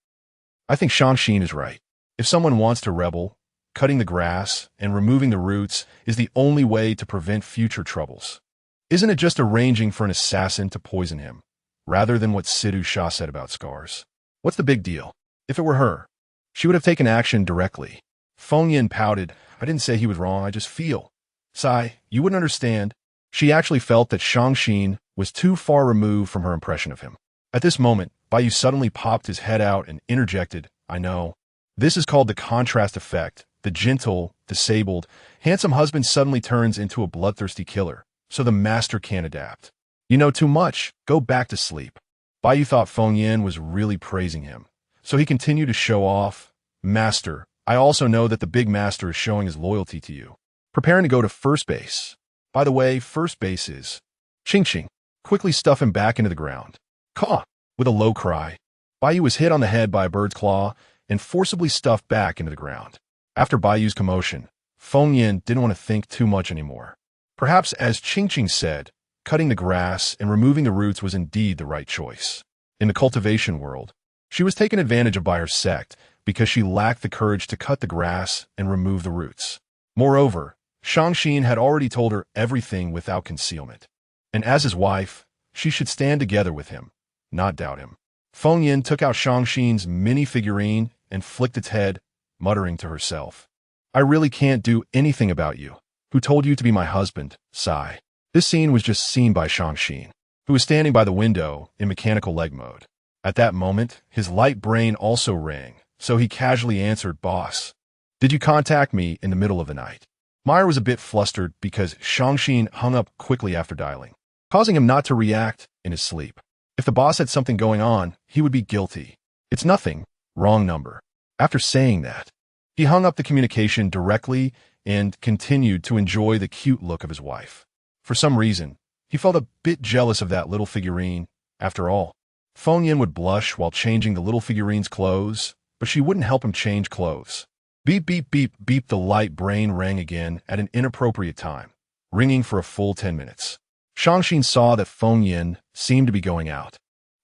I think Shangxin is right. If someone wants to rebel, cutting the grass and removing the roots is the only way to prevent future troubles. Isn't it just arranging for an assassin to poison him, rather than what Sidhu Shah said about scars? What's the big deal? If it were her, she would have taken action directly. Feng Yin pouted. I didn't say he was wrong, I just feel. Sai, you wouldn't understand. She actually felt that Shangxin was too far removed from her impression of him. At this moment, Baiyu suddenly popped his head out and interjected, I know. This is called the contrast effect. The gentle, disabled, handsome husband suddenly turns into a bloodthirsty killer, so the master can't adapt. You know too much. Go back to sleep. Baiyu thought Feng Yin was really praising him, so he continued to show off. Master, I also know that the big master is showing his loyalty to you. Preparing to go to first base. By the way, first base is... Ching. Quickly stuff him back into the ground. Caw! With a low cry, Baiyu was hit on the head by a bird's claw and forcibly stuffed back into the ground. After Baiyu's commotion, Feng Yin didn't want to think too much anymore. Perhaps, as Ching said, cutting the grass and removing the roots was indeed the right choice. In the cultivation world, she was taken advantage of by her sect because she lacked the courage to cut the grass and remove the roots. Moreover, Shangxin had already told her everything without concealment. And as his wife, she should stand together with him, not doubt him. Feng Yin took out Shangxin's mini figurine and flicked its head, muttering to herself, I really can't do anything about you. Who told you to be my husband? Sigh. This scene was just seen by Shangxin, who was standing by the window in mechanical leg mode. At that moment, his light brain also rang, so he casually answered, Boss. Did you contact me in the middle of the night? Meyer was a bit flustered because Shangxin hung up quickly after dialing, causing him not to react in his sleep. If the boss had something going on, he would be guilty. It's nothing. Wrong number. After saying that, he hung up the communication directly and continued to enjoy the cute look of his wife. For some reason, he felt a bit jealous of that little figurine. After all, Feng Yin would blush while changing the little figurine's clothes, but she wouldn't help him change clothes. Beep, beep, beep, beep. The light brain rang again at an inappropriate time, ringing for a full 10 minutes. Shangxin saw that Feng Yin seemed to be going out,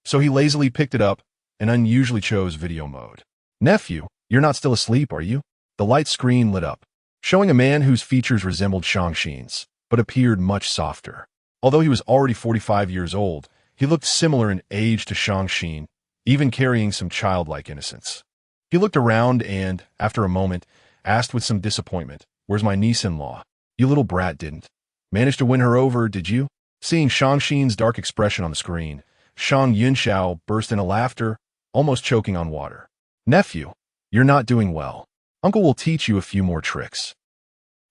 so he lazily picked it up and unusually chose video mode. Nephew, you're not still asleep, are you? The light screen lit up, showing a man whose features resembled Shangxin's, but appeared much softer. Although he was already 45 years old, he looked similar in age to Shangxin, even carrying some childlike innocence. He looked around and, after a moment, asked with some disappointment, Where's my niece-in-law? You little brat didn't manage to win her over, did you? Seeing Shangxin's dark expression on the screen, Shang Yunxiao burst into laughter, almost choking on water. Nephew, you're not doing well. Uncle will teach you a few more tricks.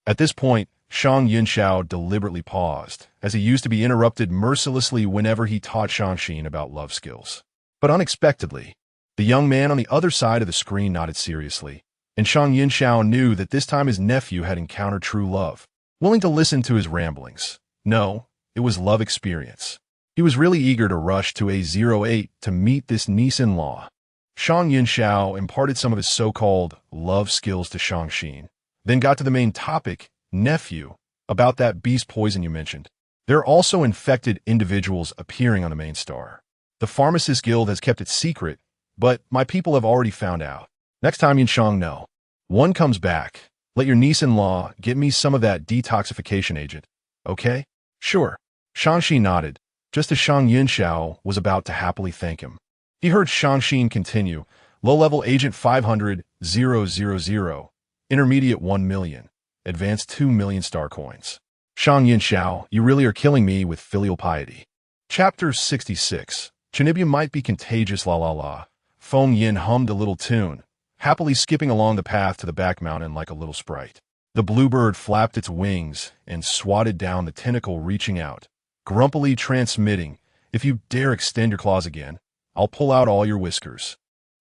At this point, Shang Yunxiao deliberately paused, as he used to be interrupted mercilessly whenever he taught Shangxin about love skills. But unexpectedly, the young man on the other side of the screen nodded seriously, and Shang Yunxiao knew that this time his nephew had encountered true love. Willing to listen to his ramblings. No, it was love experience. He was really eager to rush to A08 to meet this niece-in-law. Shang Yunxiao imparted some of his so-called love skills to Shangxin, then got to the main topic, nephew, about that beast poison you mentioned. There are also infected individuals appearing on the main star. The Pharmacist Guild has kept it secret, but my people have already found out. Next time Yunshang know. One comes back. Let your niece-in-law get me some of that detoxification agent. Okay? Sure. Shangxin nodded, just as Shang Yunxiao was about to happily thank him. He heard Shangxin continue, low-level agent 500,000, intermediate 1 million, advanced 2 million star coins. Shang Yunxiao, you really are killing me with filial piety. Chapter 66. Chinibium might be contagious, la la la. Feng Yin hummed a little tune, happily skipping along the path to the back mountain like a little sprite. The bluebird flapped its wings and swatted down the tentacle, reaching out, grumpily transmitting, if you dare extend your claws again, I'll pull out all your whiskers.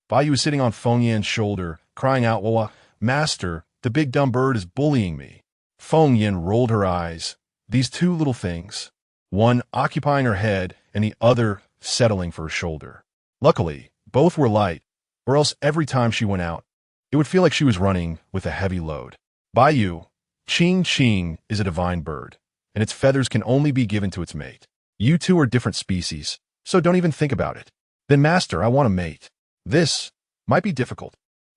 Baiyu was sitting on Feng Yan's shoulder, crying out, Wawa, Master, The big dumb bird is bullying me. Feng Yin rolled her eyes. These two little things, one occupying her head and the other settling for her shoulder. Luckily, both were light, or else every time she went out, it would feel like she was running with a heavy load. By you, Ching Ching is a divine bird, and its feathers can only be given to its mate. You two are different species, so don't even think about it. Then master, I want a mate. This might be difficult.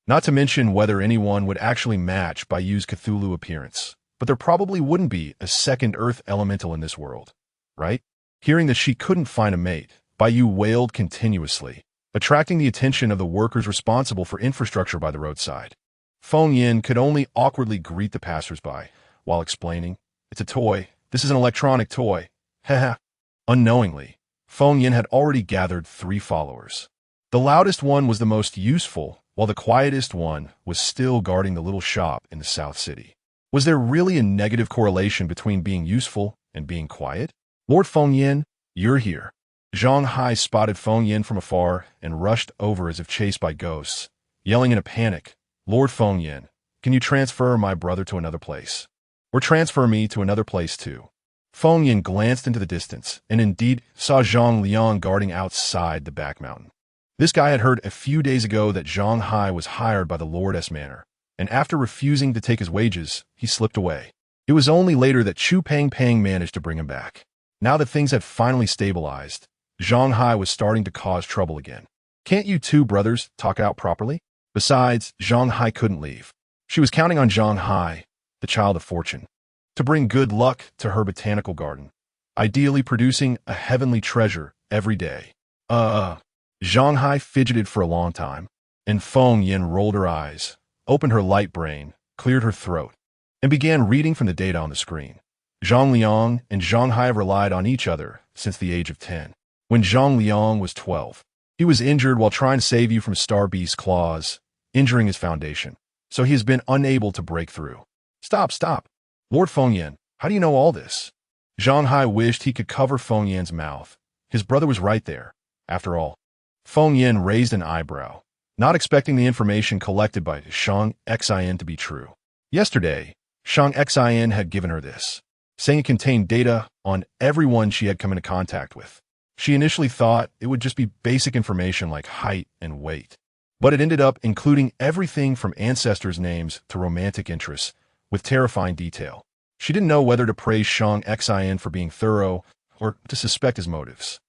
Not to mention whether anyone would actually match by Yu's Cthulhu appearance, but there probably wouldn't be a second Earth elemental in this world, right? Hearing that she couldn't find a mate, Bai Yu wailed continuously, attracting the attention of the workers responsible for infrastructure by the roadside. Feng Yin could only awkwardly greet the passersby while explaining, "It's a toy. This is an electronic toy. Haha." Unknowingly, Feng Yin had already gathered 3 followers. The loudest one was the most useful, while the quietest one was still guarding the little shop in the South City. Was there really a negative correlation between being useful and being quiet? Lord Feng Yin, you're here. Zhang Hai spotted Feng Yin from afar and rushed over as if chased by ghosts, yelling in a panic, "Lord Feng Yin, can you transfer my brother to another place? Or transfer me to another place too?" Feng Yin glanced into the distance and indeed saw Zhang Liang guarding outside the back mountain. This guy had heard a few days ago that Zhang Hai was hired by the Lord S Manor, and after refusing to take his wages, he slipped away. It was only later that Chu Peng Peng managed to bring him back. Now that things had finally stabilized, Zhang Hai was starting to cause trouble again. Can't you two brothers talk out properly? Besides, Zhang Hai couldn't leave. She was counting on Zhang Hai, the child of fortune, to bring good luck to her botanical garden, ideally producing a heavenly treasure every day. Zhang Hai fidgeted for a long time, and Feng Yin rolled her eyes, opened her light brain, cleared her throat, and began reading from the data on the screen. Zhang Liang and Zhang Hai have relied on each other since the age of 10. When Zhang Liang was 12, he was injured while trying to save you from Star Beast's claws, injuring his foundation, so he has been unable to break through. Stop. Lord Feng Yin, how do you know all this? Zhang Hai wished he could cover Feng Yin's mouth. His brother was right there, after all. Feng Yin raised an eyebrow, not expecting the information collected by Shang Xin to be true. Yesterday, Shang Xin had given her this, saying it contained data on everyone she had come into contact with. She initially thought it would just be basic information like height and weight, but it ended up including everything from ancestors' names to romantic interests, with terrifying detail. She didn't know whether to praise Shang Xin for being thorough or to suspect his motives.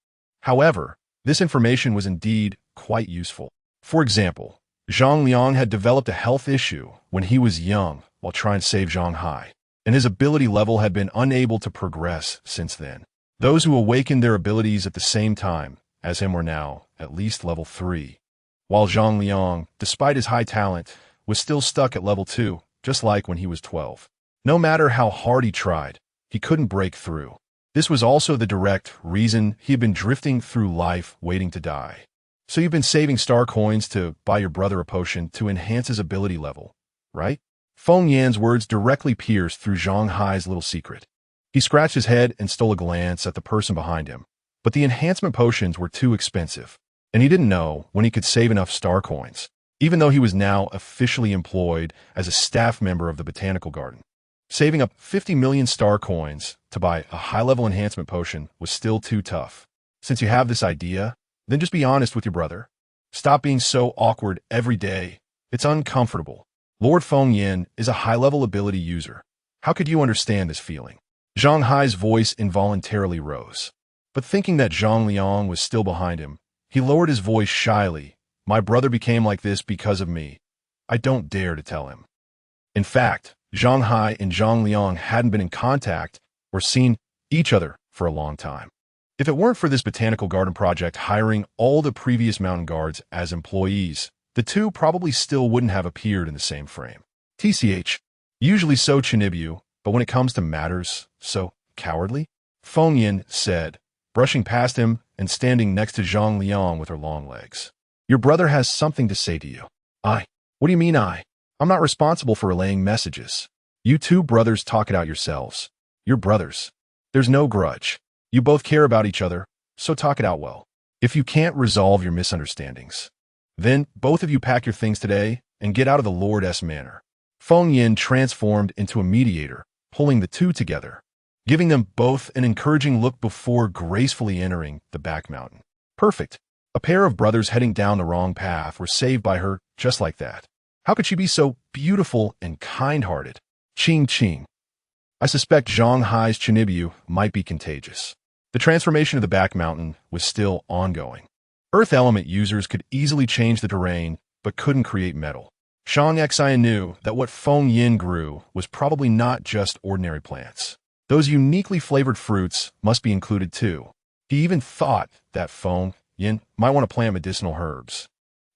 However, this information was indeed quite useful. For example, Zhang Liang had developed a health issue when he was young while trying to save Zhang Hai, and his ability level had been unable to progress since then. Those who awakened their abilities at the same time as him were now at least level 3, while Zhang Liang, despite his high talent, was still stuck at level 2, just like when he was 12. No matter how hard he tried, he couldn't break through. This was also the direct reason he had been drifting through life waiting to die. So you've been saving star coins to buy your brother a potion to enhance his ability level, right? Feng Yan's words directly pierced through Zhang Hai's little secret. He scratched his head and stole a glance at the person behind him, but the enhancement potions were too expensive, and he didn't know when he could save enough star coins, even though he was now officially employed as a staff member of the botanical garden. Saving up 50 million star coins to buy a high-level enhancement potion was still too tough. Since you have this idea, then just be honest with your brother. Stop being so awkward every day. It's uncomfortable. Lord Feng Yin is a high-level ability user. How could you understand this feeling? Zhang Hai's voice involuntarily rose. But thinking that Zhang Liang was still behind him, he lowered his voice shyly. My brother became like this because of me. I don't dare to tell him. In fact, Zhang Hai and Zhang Liang hadn't been in contact or seen each other for a long time. If it weren't for this botanical garden project hiring all the previous mountain guards as employees, the two probably still wouldn't have appeared in the same frame. TCH, usually so Chinibu, but when it comes to matters, so cowardly? Feng Yin said, brushing past him and standing next to Zhang Liang with her long legs. Your brother has something to say to you. I? What do you mean I? I'm not responsible for relaying messages. You two brothers talk it out yourselves. You're brothers. There's no grudge. You both care about each other, so talk it out well. If you can't resolve your misunderstandings, then both of you pack your things today and get out of the Lord S Manor. Feng Yin transformed into a mediator, pulling the two together, giving them both an encouraging look before gracefully entering the back mountain. Perfect. A pair of brothers heading down the wrong path were saved by her just like that. How could she be so beautiful and kind-hearted? Ching ching. I suspect Zhang Hai's Chinibu might be contagious. The transformation of the back mountain was still ongoing. Earth element users could easily change the terrain, but couldn't create metal. Zhang Xi knew that what Feng Yin grew was probably not just ordinary plants. Those uniquely flavored fruits must be included too. He even thought that Feng Yin might want to plant medicinal herbs.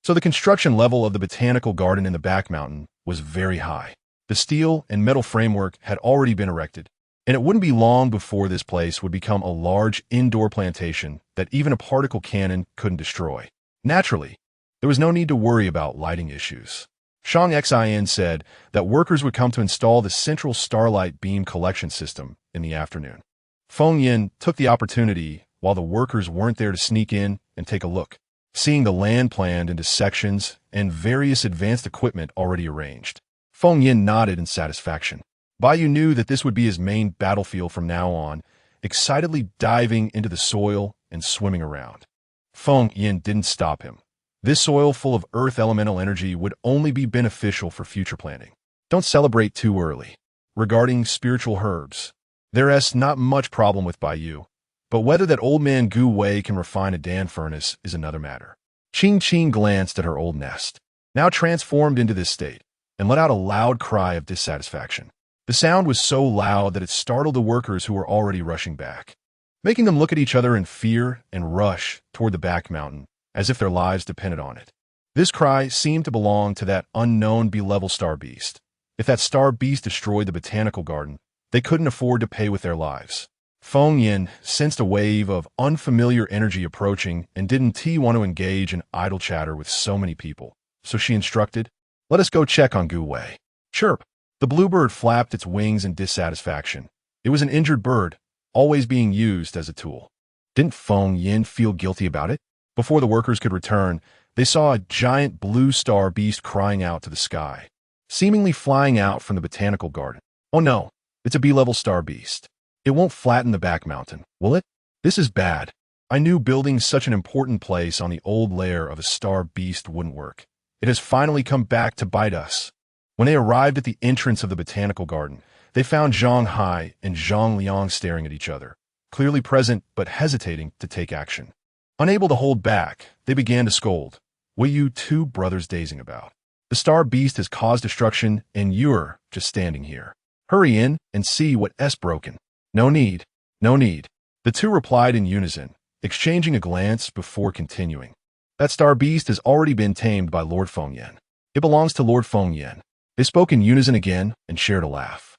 So the construction level of the botanical garden in the back mountain was very high. The steel and metal framework had already been erected, and it wouldn't be long before this place would become a large indoor plantation that even a particle cannon couldn't destroy. Naturally, there was no need to worry about lighting issues. Zhang Xin said that workers would come to install the central starlight beam collection system in the afternoon. Feng Yin took the opportunity while the workers weren't there to sneak in and take a look, seeing the land planned into sections and various advanced equipment already arranged. Feng Yin nodded in satisfaction. Baiyu knew that this would be his main battlefield from now on, excitedly diving into the soil and swimming around. Feng Yin didn't stop him. This soil full of earth elemental energy would only be beneficial for future planting. Don't celebrate too early. Regarding spiritual herbs, there's not much problem with Baiyu, but whether that old man Gu Wei can refine a Dan furnace is another matter. Qing Qing glanced at her old nest, now transformed into this state, and let out a loud cry of dissatisfaction. The sound was so loud that it startled the workers who were already rushing back, making them look at each other in fear and rush toward the back mountain, as if their lives depended on it. This cry seemed to belong to that unknown B-level star beast. If that star beast destroyed the botanical garden, they couldn't afford to pay with their lives. Feng Yin sensed a wave of unfamiliar energy approaching and didn't want to engage in idle chatter with so many people, so she instructed, "Let us go check on Gu Wei." Chirp. The bluebird flapped its wings in dissatisfaction. It was an injured bird, always being used as a tool. Didn't Feng Yin feel guilty about it? Before the workers could return, they saw a giant blue star beast crying out to the sky, seemingly flying out from the botanical garden. Oh no, it's a B-level star beast. It won't flatten the back mountain, will it? This is bad. I knew building such an important place on the old lair of a star beast wouldn't work. It has finally come back to bite us. When they arrived at the entrance of the botanical garden, they found Zhang Hai and Zhang Liang staring at each other, clearly present but hesitating to take action. Unable to hold back, they began to scold. What are you two brothers dazing about? The star beast has caused destruction, and you're just standing here. Hurry in and see what's broken. No need, no need. The two replied in unison, exchanging a glance before continuing. That star beast has already been tamed by Lord Feng Yin. It belongs to Lord Feng Yin. They spoke in unison again and shared a laugh.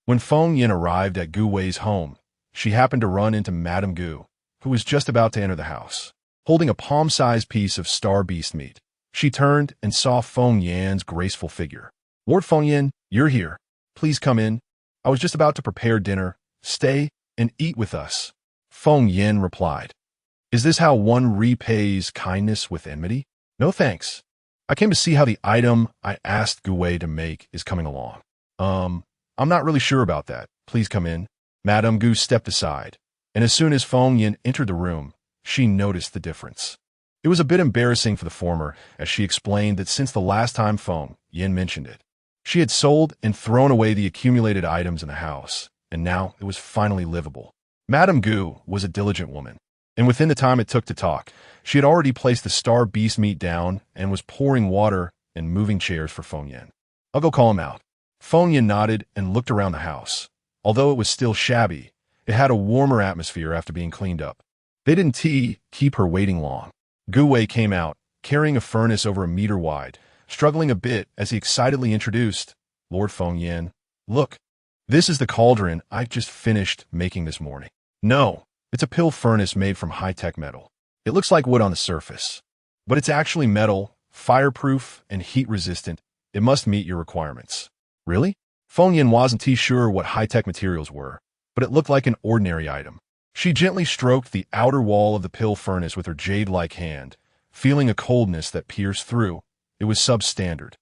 When Feng Yin arrived at Gu Wei's home, she happened to run into Madame Gu, who was just about to enter the house, holding a palm-sized piece of star beast meat. She turned and saw Feng Yin's graceful figure. "Lord Feng Yin, you're here. Please come in. I was just about to prepare dinner. Stay and eat with us." Feng Yin replied, "Is this how one repays kindness with enmity? No thanks. I came to see how the item I asked Gu Wei to make is coming along." I'm not really sure about that. Please come in." Madame Gu stepped aside, and as soon as Feng Yin entered the room, she noticed the difference. It was a bit embarrassing for the former, as she explained that since the last time Feng Yin mentioned it, she had sold and thrown away the accumulated items in the house, and now it was finally livable. Madame Gu was a diligent woman, and within the time it took to talk, she had already placed the star beast meat down and was pouring water and moving chairs for Feng Yin. "I'll go call him out." Feng Yin nodded and looked around the house. Although it was still shabby, it had a warmer atmosphere after being cleaned up. They didn't keep her waiting long. Gu Wei came out, carrying a furnace over a meter wide, struggling a bit as he excitedly introduced, "Lord Feng Yin, look, this is the cauldron I just finished making this morning." "No, it's a pill furnace made from high-tech metal. It looks like wood on the surface, but it's actually metal, fireproof, and heat-resistant. It must meet your requirements." "Really?" Feng Yin wasn't too sure what high-tech materials were, but it looked like an ordinary item. She gently stroked the outer wall of the pill furnace with her jade-like hand, feeling a coldness that pierced through. It was substandard.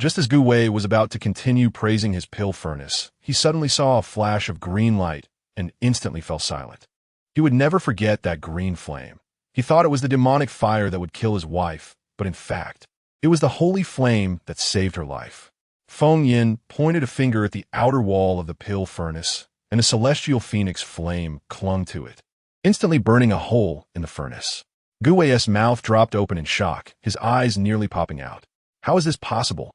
Just as Gu Wei was about to continue praising his pill furnace, he suddenly saw a flash of green light and instantly fell silent. He would never forget that green flame. He thought it was the demonic fire that would kill his wife, but in fact, it was the holy flame that saved her life. Feng Yin pointed a finger at the outer wall of the pill furnace, and a celestial phoenix flame clung to it, instantly burning a hole in the furnace. Gu Wei's mouth dropped open in shock, his eyes nearly popping out. How is this possible?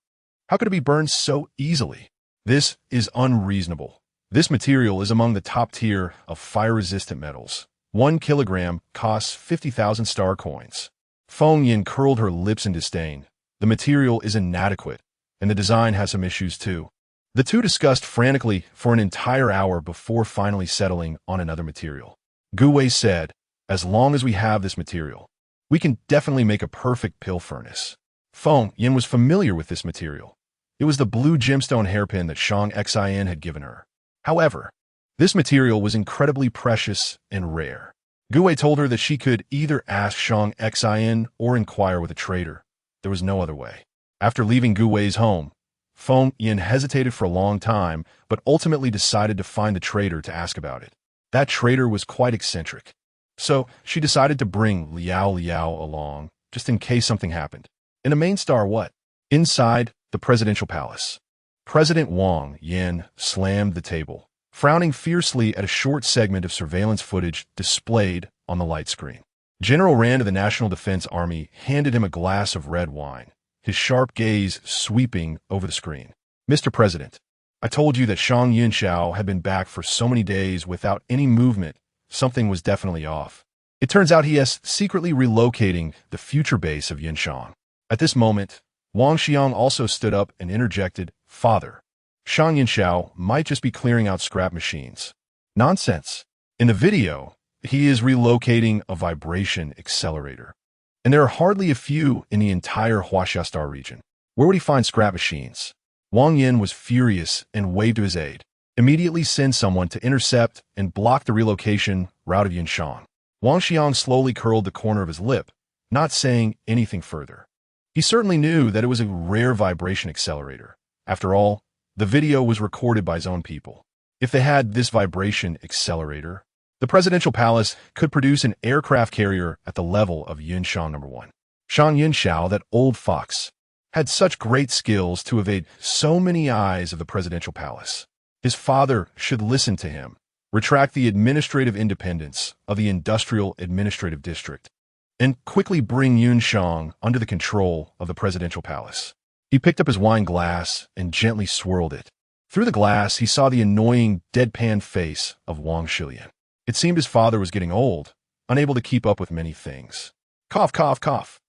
How could it be burned so easily? This is unreasonable. This material is among the top tier of fire-resistant metals. 1 kilogram costs 50,000 star coins. Feng Yin curled her lips in disdain. The material is inadequate, and the design has some issues too. The two discussed frantically for an entire hour before finally settling on another material. Gu Wei said, "As long as we have this material, we can definitely make a perfect pill furnace." Feng Yin was familiar with this material. It was the blue gemstone hairpin that Shang Xin had given her. However, this material was incredibly precious and rare. Gu Wei told her that she could either ask Shang Xin or inquire with a trader. There was no other way. After leaving Gu Wei's home, Feng Yin hesitated for a long time, but ultimately decided to find the trader to ask about it. That trader was quite eccentric. So she decided to bring Liao along, just in case something happened. In a main star what? Inside the presidential palace. President Wang Yin slammed the table, frowning fiercely at a short segment of surveillance footage displayed on the light screen. General Rand of the National Defense Army handed him a glass of red wine, his sharp gaze sweeping over the screen. "Mr. President, I told you that Shang Yunxiao had been back for so many days without any movement. Something was definitely off. It turns out he is secretly relocating the future base of Yunshang." At this moment, Wang Xiang also stood up and interjected, "Father, Shang Yunxiao might just be clearing out scrap machines." Nonsense. In the video, he is relocating a vibration accelerator. And there are hardly a few in the entire Huaxiastar region. Where would he find scrap machines? Wang Yin was furious and waved to his aide. "Immediately send someone to intercept and block the relocation route of Yunshang." Wang Xiang slowly curled the corner of his lip, not saying anything further. He certainly knew that it was a rare vibration accelerator. After all, the video was recorded by his own people. If they had this vibration accelerator, the presidential palace could produce an aircraft carrier at the level of Yunshang No. 1. Shang Yunxiao, that old fox, had such great skills to evade so many eyes of the presidential palace. His father should listen to him, retract the administrative independence of the industrial administrative district, and quickly bring Yunshang under the control of the presidential palace. He picked up his wine glass and gently swirled it. Through the glass, he saw the annoying, deadpan face of Wang Shilian. It seemed his father was getting old, unable to keep up with many things. Cough, cough, cough.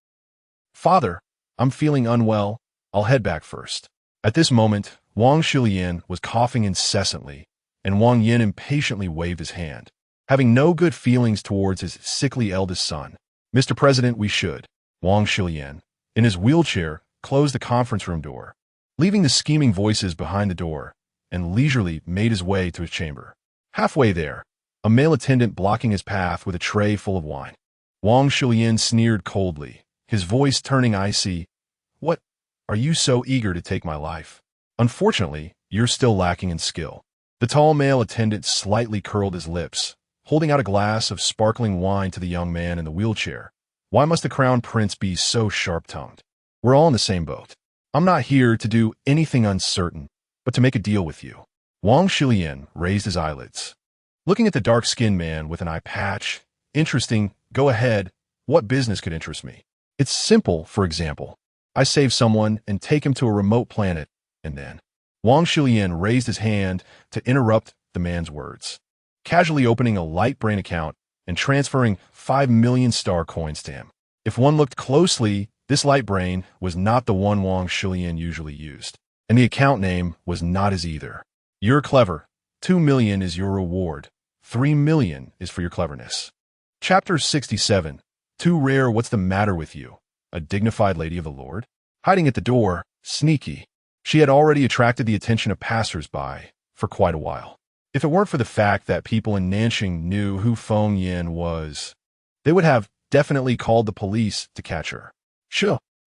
"Father, I'm feeling unwell. I'll head back first." At this moment, Wang Shilian was coughing incessantly, and Wang Yin impatiently waved his hand, having no good feelings towards his sickly eldest son. "Mr. President, we should." Wang Shilian, in his wheelchair, closed the conference room door, leaving the scheming voices behind the door, and leisurely made his way to his chamber. Halfway there, a male attendant blocking his path with a tray full of wine. Wang Shilian sneered coldly, his voice turning icy. "What? Are you so eager to take my life? Unfortunately, you're still lacking in skill." The tall male attendant slightly curled his lips, holding out a glass of sparkling wine to the young man in the wheelchair. "Why must the crown prince be so sharp-tongued? We're all in the same boat. I'm not here to do anything uncertain, but to make a deal with you." Wang Shilian raised his eyelids, looking at the dark-skinned man with an eye patch. "Interesting. Go ahead. What business could interest me?" "It's simple, for example. I save someone and take him to a remote planet, and then..." Wang Shilian raised his hand to interrupt the man's words, casually opening a light brain account and transferring 5 million star coins to him. If one looked closely, this light brain was not the one Wang Shilian usually used, and the account name was not his either. "You're clever. 2 million is your reward. 3 million is for your cleverness." Chapter 67. Too rare. What's the matter with you? A dignified lady of the Lord? Hiding at the door, sneaky. She had already attracted the attention of passers-by for quite a while. If it weren't for the fact that people in Nanxing knew who Feng Yin was, they would have definitely called the police to catch her. "Shh,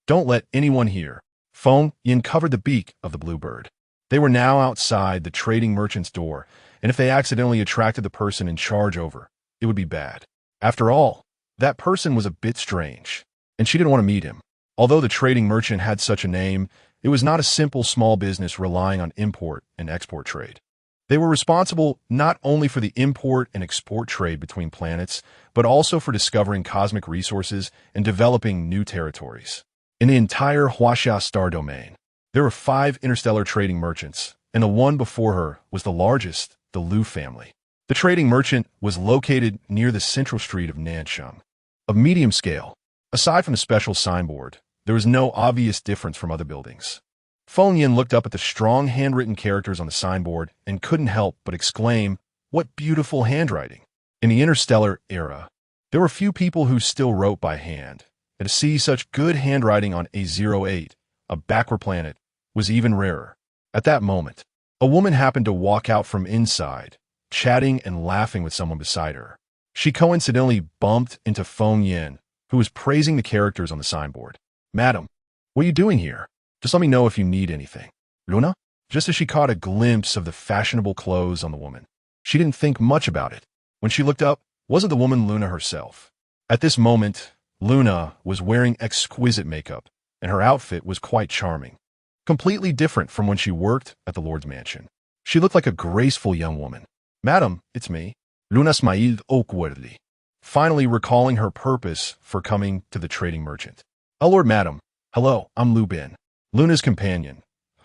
don't let anyone hear." Feng Yin covered the beak of the bluebird. They were now outside the trading merchant's door, and if they accidentally attracted the person in charge over, it would be bad. After all, that person was a bit strange, and she didn't want to meet him. Although the trading merchant had such a name, it was not a simple small business relying on import and export trade. They were responsible not only for the import and export trade between planets, but also for discovering cosmic resources and developing new territories. In the entire Huaxia star domain, there were 5 interstellar trading merchants, and the one before her was the largest, the Liu family. The trading merchant was located near the central street of Nansheng. Of medium scale, aside from the special signboard, there was no obvious difference from other buildings. Feng Yin looked up at the strong handwritten characters on the signboard and couldn't help but exclaim, "What beautiful handwriting!" In the interstellar era, there were few people who still wrote by hand, and to see such good handwriting on A08, a backward planet, was even rarer. At that moment, a woman happened to walk out from inside, chatting and laughing with someone beside her. She coincidentally bumped into Feng Yin, who was praising the characters on the signboard. "Madam, what are you doing here? Just let me know if you need anything." "Luna?" Just as she caught a glimpse of the fashionable clothes on the woman, she didn't think much about it. When she looked up, wasn't the woman Luna herself? At this moment, Luna was wearing exquisite makeup, and her outfit was quite charming. Completely different from when she worked at the Lord's mansion. She looked like a graceful young woman. "Madam, it's me." Luna smiled awkwardly, finally recalling her purpose for coming to the trading merchant. "Oh, Lord, madam. Hello, I'm Liu Bin." Luna's companion,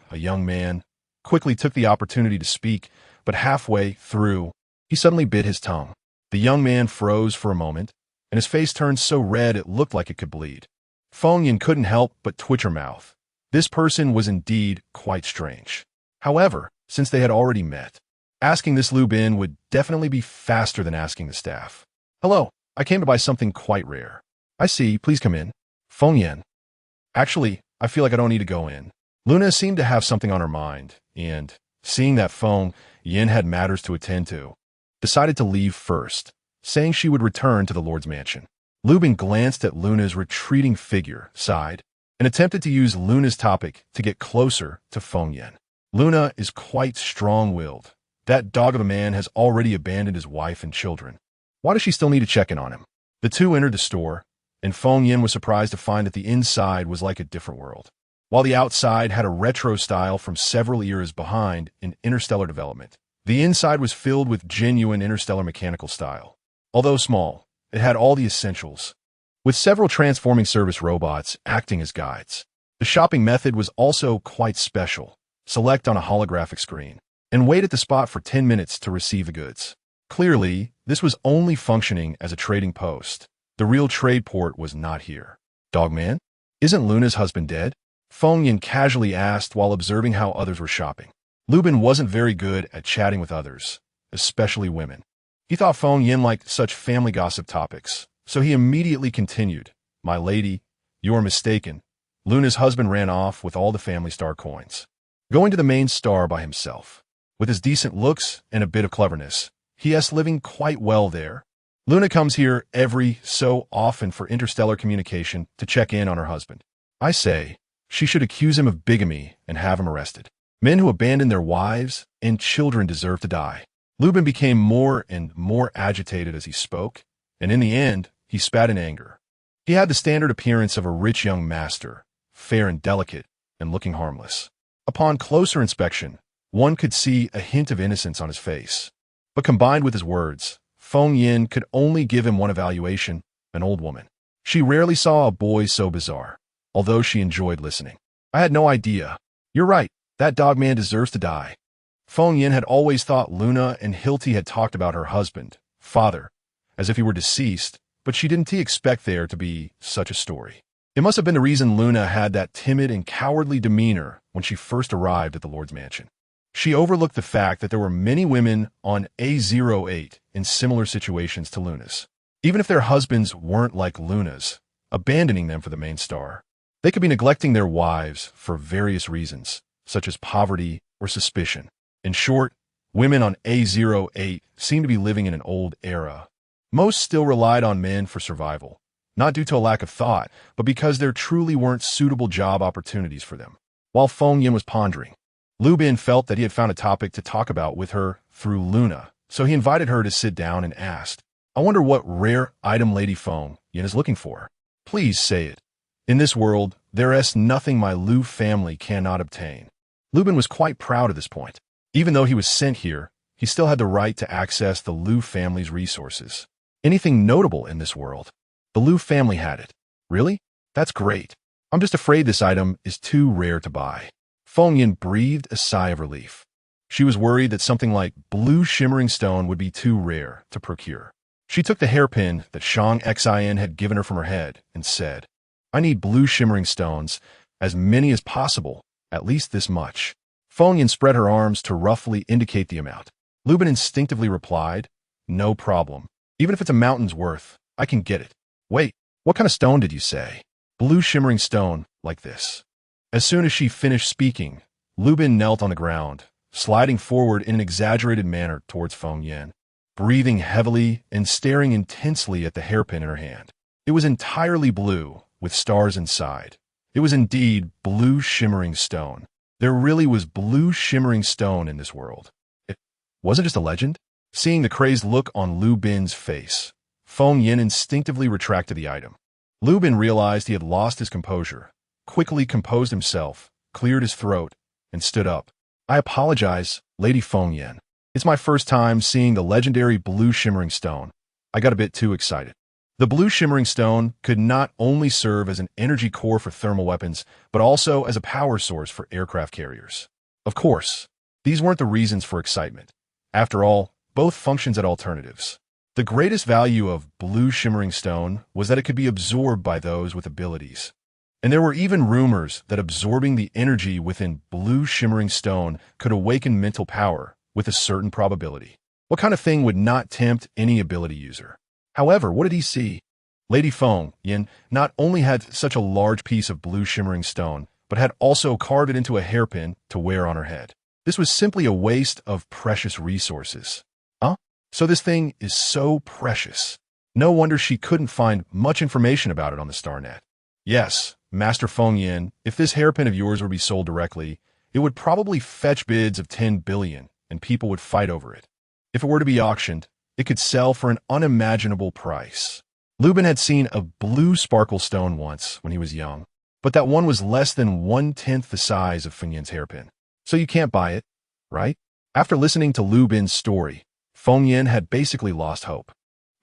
a young man, quickly took the opportunity to speak, but halfway through, he suddenly bit his tongue. The young man froze for a moment, and his face turned so red it looked like it could bleed. Feng Yin couldn't help but twitch her mouth. This person was indeed quite strange. However, since they had already met, asking this Liu Bin would definitely be faster than asking the staff. "Hello, I came to buy something quite rare." "I see, please come in." Feng Yin. "Actually, I feel like I don't need to go in." Luna seemed to have something on her mind, and, seeing that Feng Yin had matters to attend to, decided to leave first, saying she would return to the Lord's mansion. Liu Bin glanced at Luna's retreating figure, sighed, and attempted to use Luna's topic to get closer to Feng Yin. "Luna is quite strong-willed. That dog of a man has already abandoned his wife and children. Why does she still need to check in on him?" The two entered the store, and Feng Yin was surprised to find that the inside was like a different world. While the outside had a retro style from several eras behind in interstellar development, the inside was filled with genuine interstellar mechanical style. Although small, it had all the essentials, with several transforming service robots acting as guides. The shopping method was also quite special. Select on a holographic screen, and wait at the spot for 10 minutes to receive the goods. Clearly, this was only functioning as a trading post. The real trade port was not here. "Dogman? Isn't Luna's husband dead?" Feng Yin casually asked while observing how others were shopping. Liu Bin wasn't very good at chatting with others, especially women. He thought Feng Yin liked such family gossip topics, so he immediately continued. "My lady, you are mistaken. Luna's husband ran off with all the family star coins, going to the main star by himself. With his decent looks and a bit of cleverness, he is living quite well there. Luna comes here every so often for interstellar communication to check in on her husband. I say, she should accuse him of bigamy and have him arrested. Men who abandon their wives and children deserve to die." Liu Bin became more and more agitated as he spoke, and in the end, he spat in anger. He had the standard appearance of a rich young master, fair and delicate, and looking harmless. Upon closer inspection, one could see a hint of innocence on his face. But combined with his words, Feng Yin could only give him one evaluation, an old woman. She rarely saw a boy so bizarre, although she enjoyed listening. "I had no idea. You're right, that dog man deserves to die." Feng Yin had always thought Luna and Hilti had talked about her husband, father, as if he were deceased, but she didn't expect there to be such a story. It must have been the reason Luna had that timid and cowardly demeanor when she first arrived at the Lord's mansion. She overlooked the fact that there were many women on A08 in similar situations to Luna's. Even if their husbands weren't like Luna's, abandoning them for the main star, they could be neglecting their wives for various reasons, such as poverty or suspicion. In short, women on A08 seem to be living in an old era. Most still relied on men for survival, not due to a lack of thought, but because there truly weren't suitable job opportunities for them. While Feng Yin was pondering, Lu Bin felt that he had found a topic to talk about with her through Luna, so he invited her to sit down and asked, "I wonder what rare item Lady Feng Yin is looking for. Please say it. In this world, there is nothing my Lu family cannot obtain." Lu Bin was quite proud at this point. Even though he was sent here, he still had the right to access the Lu family's resources. Anything notable in this world? The Lu family had it. Really? That's great. I'm just afraid this item is too rare to buy. Feng Yin breathed a sigh of relief. She was worried that something like blue shimmering stone would be too rare to procure. She took the hairpin that Shang Xin had given her from her head and said, "I need blue shimmering stones, as many as possible, at least this much." Feng Yin spread her arms to roughly indicate the amount. Lu Bin instinctively replied, "No problem. Even if it's a mountain's worth, I can get it." "Wait, what kind of stone did you say?" "Blue shimmering stone, like this." As soon as she finished speaking, Lu Bin knelt on the ground, sliding forward in an exaggerated manner towards Feng Yin, breathing heavily and staring intensely at the hairpin in her hand. It was entirely blue, with stars inside. It was indeed blue shimmering stone. There really was blue shimmering stone in this world. It wasn't just a legend. Seeing the crazed look on Lu Bin's face, Feng Yin instinctively retracted the item. Lu Bin realized he had lost his composure, quickly composed himself, cleared his throat, and stood up. "I apologize, Lady Feng Yin. It's my first time seeing the legendary blue shimmering stone. I got a bit too excited." The blue shimmering stone could not only serve as an energy core for thermal weapons, but also as a power source for aircraft carriers. Of course, these weren't the reasons for excitement. After all, both functions had alternatives. The greatest value of blue shimmering stone was that it could be absorbed by those with abilities. And there were even rumors that absorbing the energy within blue shimmering stone could awaken mental power with a certain probability. What kind of thing would not tempt any ability user? However, what did he see? Lady Feng Yin not only had such a large piece of blue shimmering stone, but had also carved it into a hairpin to wear on her head. This was simply a waste of precious resources. Huh? So this thing is so precious. No wonder she couldn't find much information about it on the StarNet. Yes, Master Feng Yin, if this hairpin of yours were to be sold directly, it would probably fetch bids of 10 billion, and people would fight over it. If it were to be auctioned, it could sell for an unimaginable price. Lu Bin had seen a blue sparkle stone once when he was young, but that one was less than 1/10 the size of Feng Yin's hairpin. So you can't buy it, right? After listening to Lu Bin's story, Feng Yin had basically lost hope,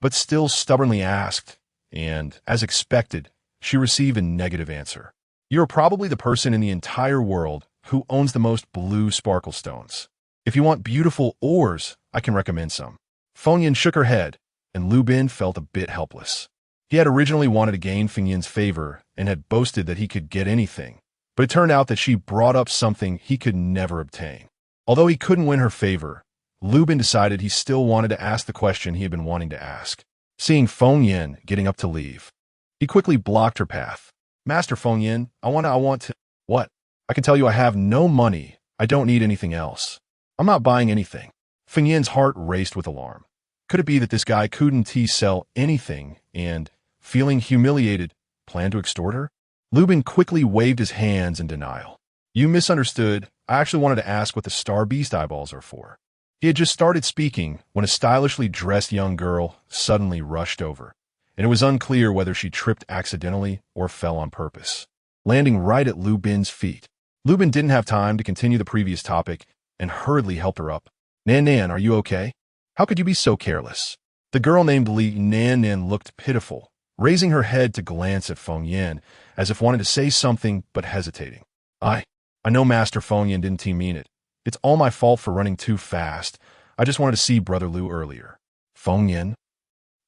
but still stubbornly asked, and, as expected, she received a negative answer. "You're probably the person in the entire world who owns the most blue sparkle stones. If you want beautiful ores, I can recommend some." Feng Yin shook her head, and Lu Bin felt a bit helpless. He had originally wanted to gain Feng Yin's favor and had boasted that he could get anything, but it turned out that she brought up something he could never obtain. Although he couldn't win her favor, Lu Bin decided he still wanted to ask the question he had been wanting to ask. Seeing Feng Yin getting up to leave, he quickly blocked her path. "Master Feng Yin, I want to... What? I can tell you I have no money. I don't need anything else. I'm not buying anything." Feng Yin's heart raced with alarm. Could it be that this guy couldn't sell anything and, feeling humiliated, planned to extort her? Lu Bin quickly waved his hands in denial. "You misunderstood. I actually wanted to ask what the Star Beast eyeballs are for." He had just started speaking when a stylishly dressed young girl suddenly rushed over, and it was unclear whether she tripped accidentally or fell on purpose, landing right at Lu Bin's feet. Lu Bin didn't have time to continue the previous topic and hurriedly helped her up. "Nan Nan, are you okay? How could you be so careless?" The girl named Li Nan Nan looked pitiful, raising her head to glance at Feng Yin, as if wanting to say something but hesitating. I know Master Feng Yin didn't mean it. It's all my fault for running too fast. I just wanted to see Brother Lu earlier." "Feng Yin?"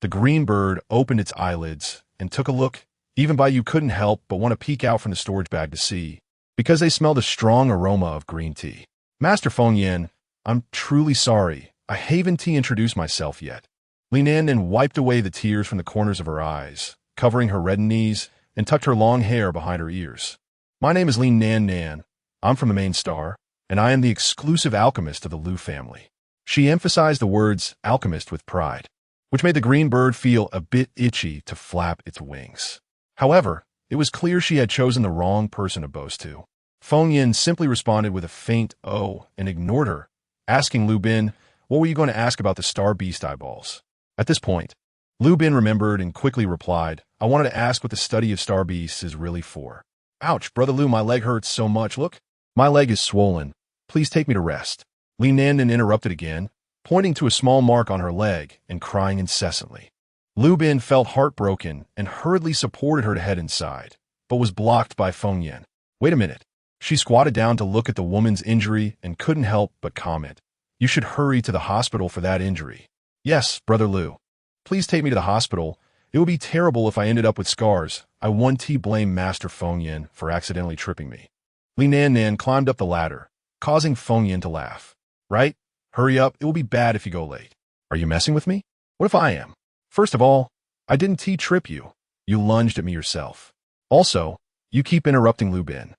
The green bird opened its eyelids and took a look. Even Bai Yu couldn't help but want to peek out from the storage bag to see, because they smelled a strong aroma of green tea. "Master Feng Yin, I'm truly sorry. I haven't introduced myself yet." Li Nan wiped away the tears from the corners of her eyes, covering her reddened knees, and tucked her long hair behind her ears. "My name is Li Nan. I'm from the main star, and I am the exclusive alchemist of the Lu family." She emphasized the words alchemist with pride, which made the green bird feel a bit itchy to flap its wings. However, it was clear she had chosen the wrong person to boast to. Feng Yin simply responded with a faint "oh" and ignored her, asking Lu Bin, "What were you going to ask about the star beast eyeballs?" At this point, Lu Bin remembered and quickly replied, "I wanted to ask what the study of star beasts is really for." "Ouch, Brother Lu, my leg hurts so much. Look, my leg is swollen. Please take me to rest." Li Nandan interrupted again, pointing to a small mark on her leg and crying incessantly. Lu Bin felt heartbroken and hurriedly supported her to head inside, but was blocked by Feng Yin. "Wait a minute." She squatted down to look at the woman's injury and couldn't help but comment, "You should hurry to the hospital for that injury." "Yes, Brother Lu. Please take me to the hospital. It would be terrible if I ended up with scars." I 1T blame Master Feng Yin for accidentally tripping me. Li Nandan climbed up the ladder, causing Feng Yin to laugh. "Right? Hurry up, it will be bad if you go late." "Are you messing with me? What if I am? First of all, I didn't trip you. You lunged at me yourself. Also, you keep interrupting Lu Bin.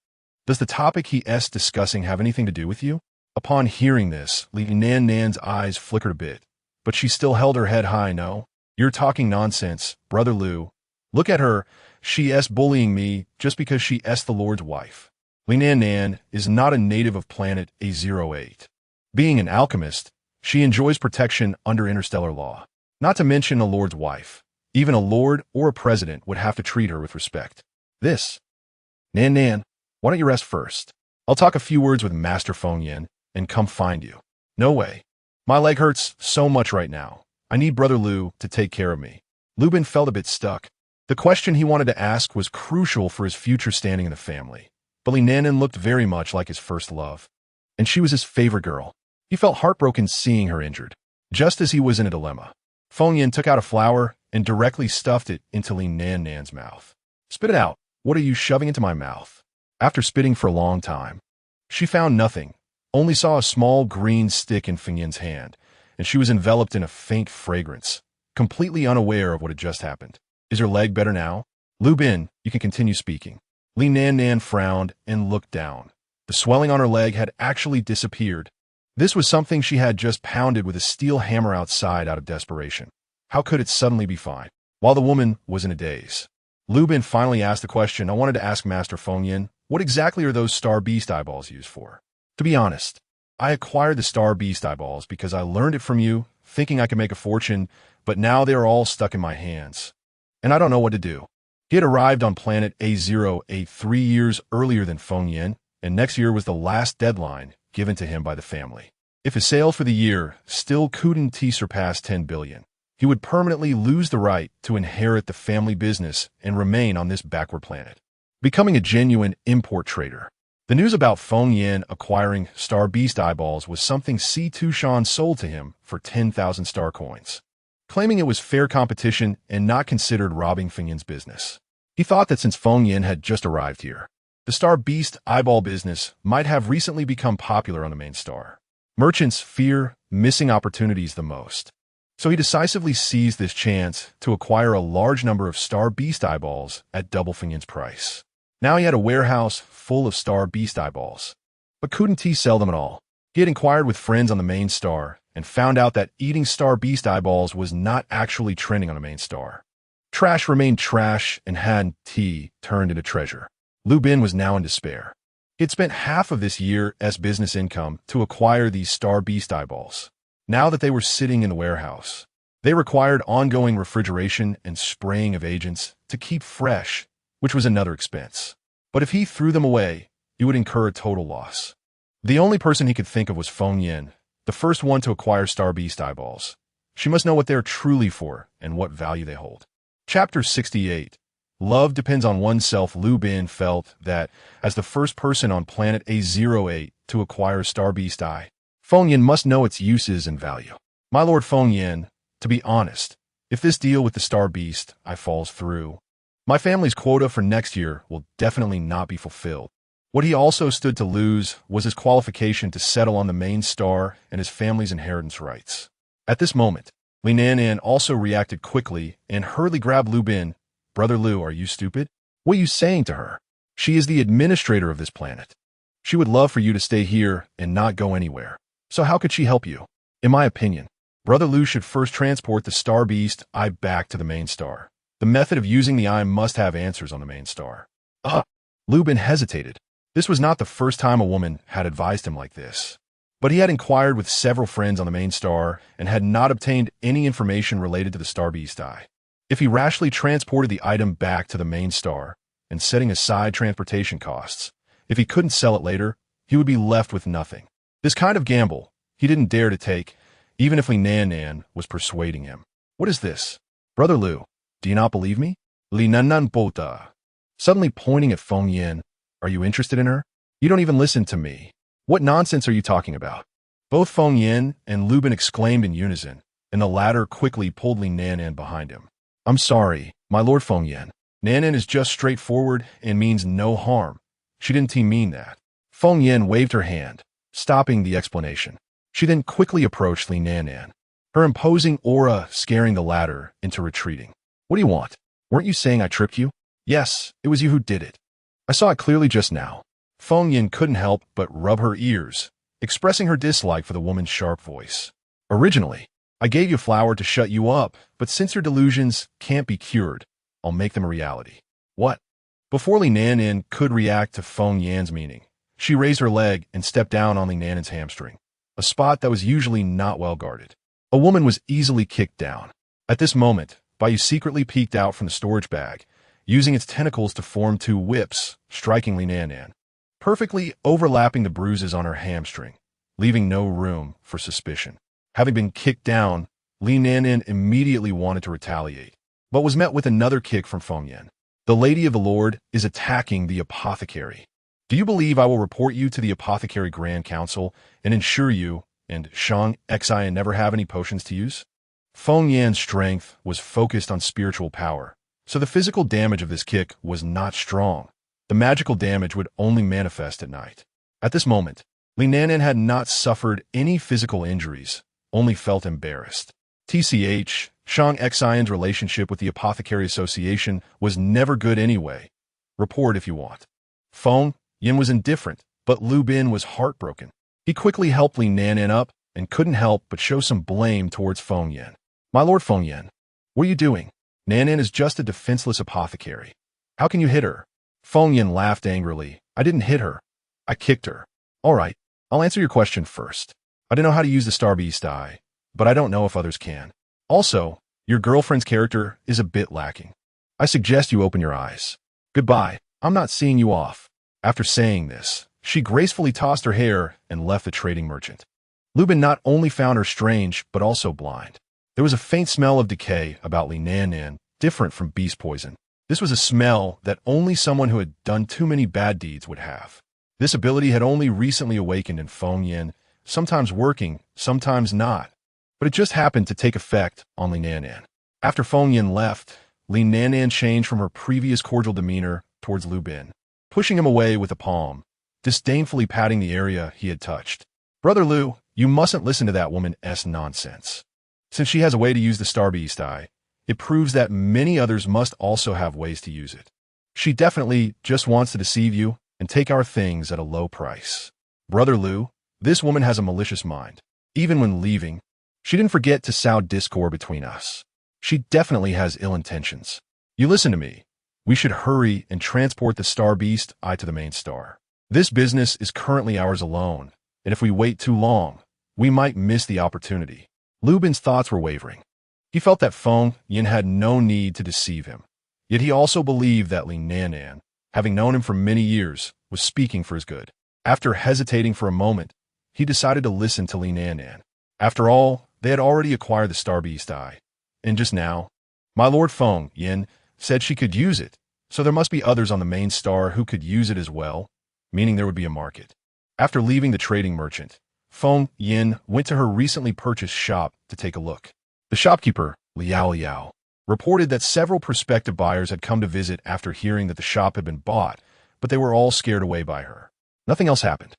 Does the topic he's discussing have anything to do with you?" Upon hearing this, Li Nandan's eyes flickered a bit, but she still held her head high. "No, you're talking nonsense, Brother Lu. Look at her. She's bullying me just because she's the Lord's wife." Li Nandan is not a native of planet A08. Being an alchemist, she enjoys protection under interstellar law. Not to mention a lord's wife. Even a lord or a president would have to treat her with respect. Nan, why don't you rest first? I'll talk a few words with Master Feng Yin and come find you." "No way. My leg hurts so much right now. I need Brother Lu to take care of me." Lu Bin felt a bit stuck. The question he wanted to ask was crucial for his future standing in the family. But Li Nandan looked very much like his first love, and she was his favorite girl. He felt heartbroken seeing her injured. Just as he was in a dilemma, Feng Yin took out a flower and directly stuffed it into Li Nandan's mouth. "Spit it out. What are you shoving into my mouth?" After spitting for a long time, she found nothing, only saw a small green stick in Feng Yin's hand, and she was enveloped in a faint fragrance, completely unaware of what had just happened. "Is your leg better now? Lu Bin, you can continue speaking." Li Nandan frowned and looked down. The swelling on her leg had actually disappeared. This was something she had just pounded with a steel hammer outside out of desperation. How could it suddenly be fine? While the woman was in a daze, Lu Bin finally asked the question I wanted to ask Master Feng Yin. "What exactly are those star beast eyeballs used for?" "To be honest, I acquired the star beast eyeballs because I learned it from you, thinking I could make a fortune, but now they are all stuck in my hands, and I don't know what to do." He had arrived on planet A08 3 years earlier than Feng Yin, and next year was the last deadline given to him by the family. If his sales for the year still couldn't surpass 10 billion, he would permanently lose the right to inherit the family business and remain on this backward planet, becoming a genuine import trader. The news about Feng Yin acquiring star beast eyeballs was something Si Tushan sold to him for 10,000 star coins, claiming it was fair competition and not considered robbing Feng Yin's business. He thought that since Feng Yin had just arrived here, the star beast eyeball business might have recently become popular on the main star. Merchants fear missing opportunities the most, so he decisively seized this chance to acquire a large number of star beast eyeballs at double Feng Yin's price. Now he had a warehouse full of star beast eyeballs, but couldn't sell them at all. He had inquired with friends on the main star and found out that eating star beast eyeballs was not actually trending on the main star. Trash remained trash and had turned into treasure. Lu Bin was now in despair. He had spent half of this year's business income to acquire these star beast eyeballs. Now that they were sitting in the warehouse, they required ongoing refrigeration and spraying of agents to keep fresh, which was another expense. But if he threw them away, he would incur a total loss. The only person he could think of was Feng Yin, the first one to acquire star beast eyeballs. She must know what they're truly for and what value they hold. Chapter 68. Love depends on oneself. Lu Bin felt that, as the first person on planet A08 to acquire star beast eye, Feng Yin must know its uses and value. "My lord Feng Yin, to be honest, if this deal with the star beast eye falls through, my family's quota for next year will definitely not be fulfilled." What he also stood to lose was his qualification to settle on the main star and his family's inheritance rights. At this moment, Li Nandan also reacted quickly and hurriedly grabbed Lu Bin. "Brother Lu, are you stupid? What are you saying to her? She is the administrator of this planet. She would love for you to stay here and not go anywhere. So how could she help you? In my opinion, Brother Lu should first transport the star beast eye back to the main star. The method of using the eye must have answers on the main star." Lu Bin hesitated. This was not the first time a woman had advised him like this. But he had inquired with several friends on the main star and had not obtained any information related to the star beast eye. If he rashly transported the item back to the main star, and setting aside transportation costs, if he couldn't sell it later, he would be left with nothing. This kind of gamble he didn't dare to take, even if Li Nan was persuading him. What is this? Brother Lu, do you not believe me? Li Nan Bota. Suddenly pointing at Feng Yin, are you interested in her? You don't even listen to me. What nonsense are you talking about? Both Feng Yin and Lu Bin exclaimed in unison, and the latter quickly pulled Li Nan behind him. I'm sorry, my lord Feng Yin. Nan is just straightforward and means no harm. She didn't mean that. Feng Yin waved her hand, stopping the explanation. She then quickly approached Li Nan, her imposing aura scaring the latter into retreating. What do you want? Weren't you saying I tricked you? Yes, it was you who did it. I saw it clearly just now. Feng Yin couldn't help but rub her ears, expressing her dislike for the woman's sharp voice. Originally, I gave you flour to shut you up, but since your delusions can't be cured, I'll make them a reality. What? Before Li Nan could react to Feng Yin's meaning, she raised her leg and stepped down on Li Nan's hamstring, a spot that was usually not well guarded. A woman was easily kicked down. At this moment, Baiyu secretly peeked out from the storage bag, using its tentacles to form two whips, striking Li Nan, perfectly overlapping the bruises on her hamstring, leaving no room for suspicion. Having been kicked down, Li Nan immediately wanted to retaliate, but was met with another kick from Feng Yin. The Lady of the Lord is attacking the apothecary. Do you believe I will report you to the Apothecary Grand Council and ensure you and Shang Xi never have any potions to use? Feng Yan's strength was focused on spiritual power, so the physical damage of this kick was not strong. The magical damage would only manifest at night. At this moment, Li Nan had not suffered any physical injuries, only felt embarrassed. TCH, Shang Xian's relationship with the Apothecary Association was never good anyway. Report if you want. Feng Yin was indifferent, but Lu Bin was heartbroken. He quickly helped Li Nan up and couldn't help but show some blame towards Feng Yin. My lord Feng Yin, what are you doing? Nan is just a defenseless apothecary. How can you hit her? Feng Yin laughed angrily. I didn't hit her. I kicked her. All right, I'll answer your question first. I don't know how to use the Star Beast Eye, but I don't know if others can. Also, your girlfriend's character is a bit lacking. I suggest you open your eyes. Goodbye, I'm not seeing you off. After saying this, she gracefully tossed her hair and left the trading merchant. Lu Bin not only found her strange, but also blind. There was a faint smell of decay about Li Nan, different from beast poison. This was a smell that only someone who had done too many bad deeds would have. This ability had only recently awakened in Feng Yin, sometimes working, sometimes not. But it just happened to take effect on Li Nan. After Feng Yin left, Li Nan changed from her previous cordial demeanor towards Lu Bin, pushing him away with a palm, disdainfully patting the area he had touched. Brother Lu, you mustn't listen to that woman's nonsense. Since she has a way to use the Star Beast Eye, it proves that many others must also have ways to use it. She definitely just wants to deceive you and take our things at a low price. Brother Lu, this woman has a malicious mind. Even when leaving, she didn't forget to sow discord between us. She definitely has ill intentions. You listen to me. We should hurry and transport the Star Beast Eye to the main star. This business is currently ours alone, and if we wait too long, we might miss the opportunity. Lu Bin's thoughts were wavering. He felt that Feng Yin had no need to deceive him. Yet he also believed that Li Nan, having known him for many years, was speaking for his good. After hesitating for a moment, he decided to listen to Li Nan. After all, they had already acquired the Star Beast Eye. And just now, my lord Feng Yin said she could use it, so there must be others on the main star who could use it as well, meaning there would be a market. After leaving the trading merchant, Feng Yin went to her recently purchased shop to take a look. The shopkeeper, Liao, reported that several prospective buyers had come to visit after hearing that the shop had been bought, but they were all scared away by her. Nothing else happened.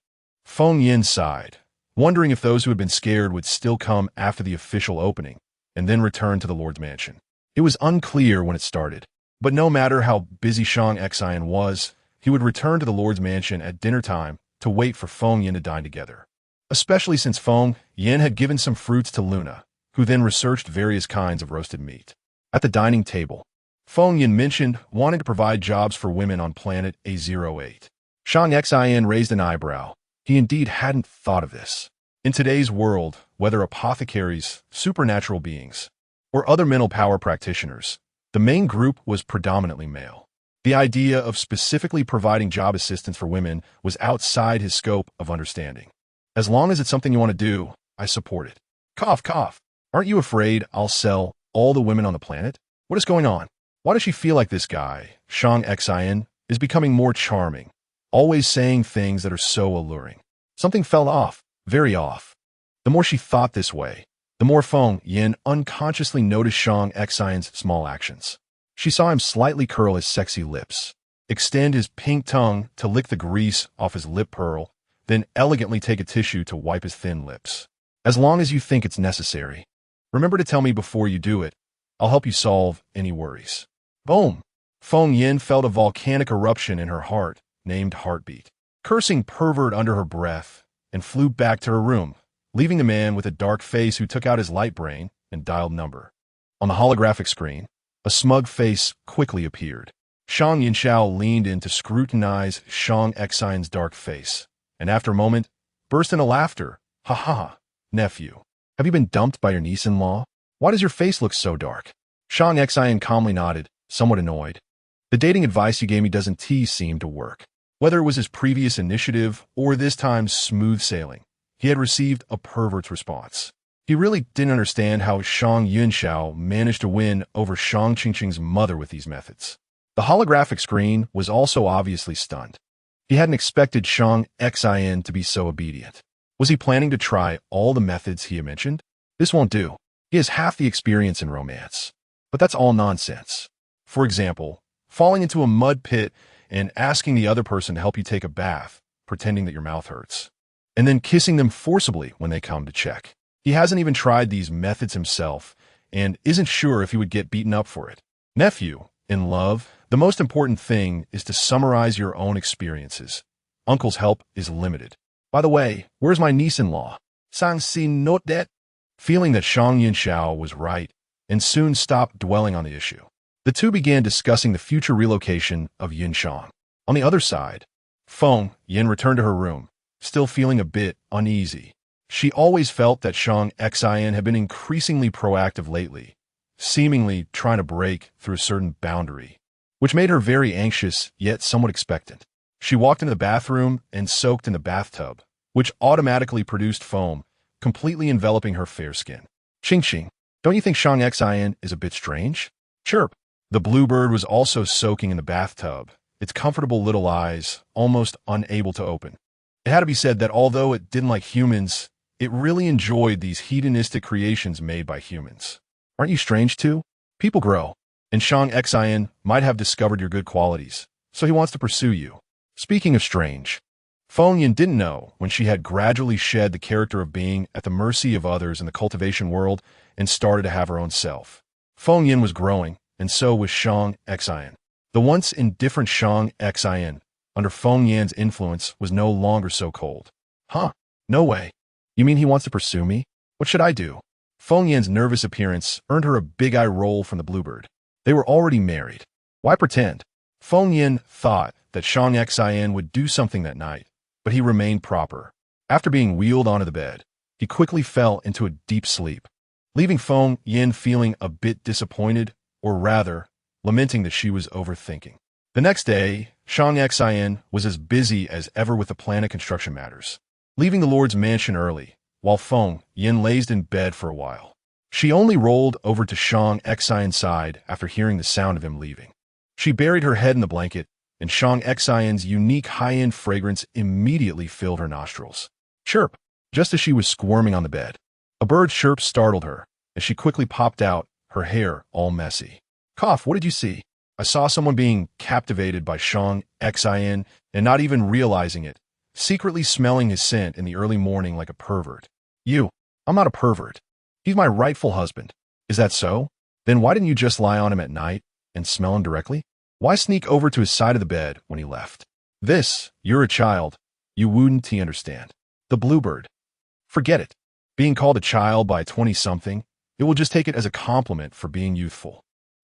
Feng Yin sighed, wondering if those who had been scared would still come after the official opening, and then return to the Lord's mansion. It was unclear when it started, but no matter how busy Shang Xian was, he would return to the Lord's mansion at dinner time to wait for Feng Yin to dine together. Especially since Feng Yin had given some fruits to Luna, who then researched various kinds of roasted meat. At the dining table, Feng Yin mentioned wanting to provide jobs for women on planet A08. Shang Xin raised an eyebrow. He indeed hadn't thought of this. In today's world, whether apothecaries, supernatural beings, or other mental power practitioners, the main group was predominantly male. The idea of specifically providing job assistance for women was outside his scope of understanding. As long as it's something you want to do, I support it. Cough, cough. Aren't you afraid I'll sell all the women on the planet? What is going on? Why does she feel like this guy, Shang Xin, is becoming more charming, always saying things that are so alluring? Something fell off, very off. The more she thought this way, the more Feng Yin unconsciously noticed Shang Xin's small actions. She saw him slightly curl his sexy lips, extend his pink tongue to lick the grease off his lip pearl, then elegantly take a tissue to wipe his thin lips. As long as you think it's necessary. Remember to tell me before you do it. I'll help you solve any worries. Boom! Feng Yin felt a volcanic eruption in her heart, named Heartbeat. Cursing pervert under her breath, and flew back to her room, leaving the man with a dark face who took out his light brain and dialed number. On the holographic screen, a smug face quickly appeared. Shang Yinxiao leaned in to scrutinize Shang Xin's dark face, and after a moment, burst into laughter. Ha ha, nephew. Have you been dumped by your niece-in-law? Why does your face look so dark? Shang Xin calmly nodded, somewhat annoyed. The dating advice you gave me doesn't seem to work. Whether it was his previous initiative or this time's smooth sailing, he had received a pervert's response. He really didn't understand how Shang Yunxiao managed to win over Shang Qingqing's mother with these methods. The holographic screen was also obviously stunned. He hadn't expected Shang Xin to be so obedient. Was he planning to try all the methods he had mentioned? This won't do. He has half the experience in romance. But that's all nonsense. For example, falling into a mud pit and asking the other person to help you take a bath, pretending that your mouth hurts, and then kissing them forcibly when they come to check. He hasn't even tried these methods himself and isn't sure if he would get beaten up for it. Nephew, in love, the most important thing is to summarize your own experiences. Uncle's help is limited. By the way, where's my niece-in-law? Sang-si note that? Feeling that Shang Yinxiao was right, and soon stopped dwelling on the issue. The two began discussing the future relocation of Yinshang. On the other side, Feng Yin returned to her room, still feeling a bit uneasy. She always felt that Shang Xin had been increasingly proactive lately, seemingly trying to break through a certain boundary, which made her very anxious yet somewhat expectant. She walked into the bathroom and soaked in the bathtub, which automatically produced foam, completely enveloping her fair skin. Xing, don't you think Shang Xin is a bit strange? Chirp. The bluebird was also soaking in the bathtub, its comfortable little eyes almost unable to open. It had to be said that although it didn't like humans, it really enjoyed these hedonistic creations made by humans. Aren't you strange too? People grow, and Shang Xin might have discovered your good qualities, so he wants to pursue you. Speaking of strange, Feng Yin didn't know when she had gradually shed the character of being at the mercy of others in the cultivation world and started to have her own self. Feng Yin was growing, and so was Shang Xin. The once indifferent Shang Xin, under Feng Yin's influence, was no longer so cold. Huh? No way. You mean he wants to pursue me? What should I do? Feng Yin's nervous appearance earned her a big eye roll from the bluebird. They were already married. Why pretend? Feng Yin thought that Shang Xin would do something that night, but he remained proper. After being wheeled onto the bed, he quickly fell into a deep sleep, leaving Feng Yin feeling a bit disappointed, or rather, lamenting that she was overthinking. The next day, Shang Xin was as busy as ever with the planet construction matters, leaving the Lord's mansion early, while Feng Yin lazed in bed for a while. She only rolled over to Shang Xin's side after hearing the sound of him leaving. She buried her head in the blanket, and Shang Xin's unique high-end fragrance immediately filled her nostrils. Chirp! Just as she was squirming on the bed, a bird's chirp startled her, as she quickly popped out, her hair all messy. Cough, what did you see? I saw someone being captivated by Shang Xin and not even realizing it, secretly smelling his scent in the early morning like a pervert. I'm not a pervert. He's my rightful husband. Is that so? Then why didn't you just lie on him at night and smell him directly? Why sneak over to his side of the bed when he left? You're a child. You wouldn't understand. The bluebird. Forget it. Being called a child by a 20-something, it will just take it as a compliment for being youthful.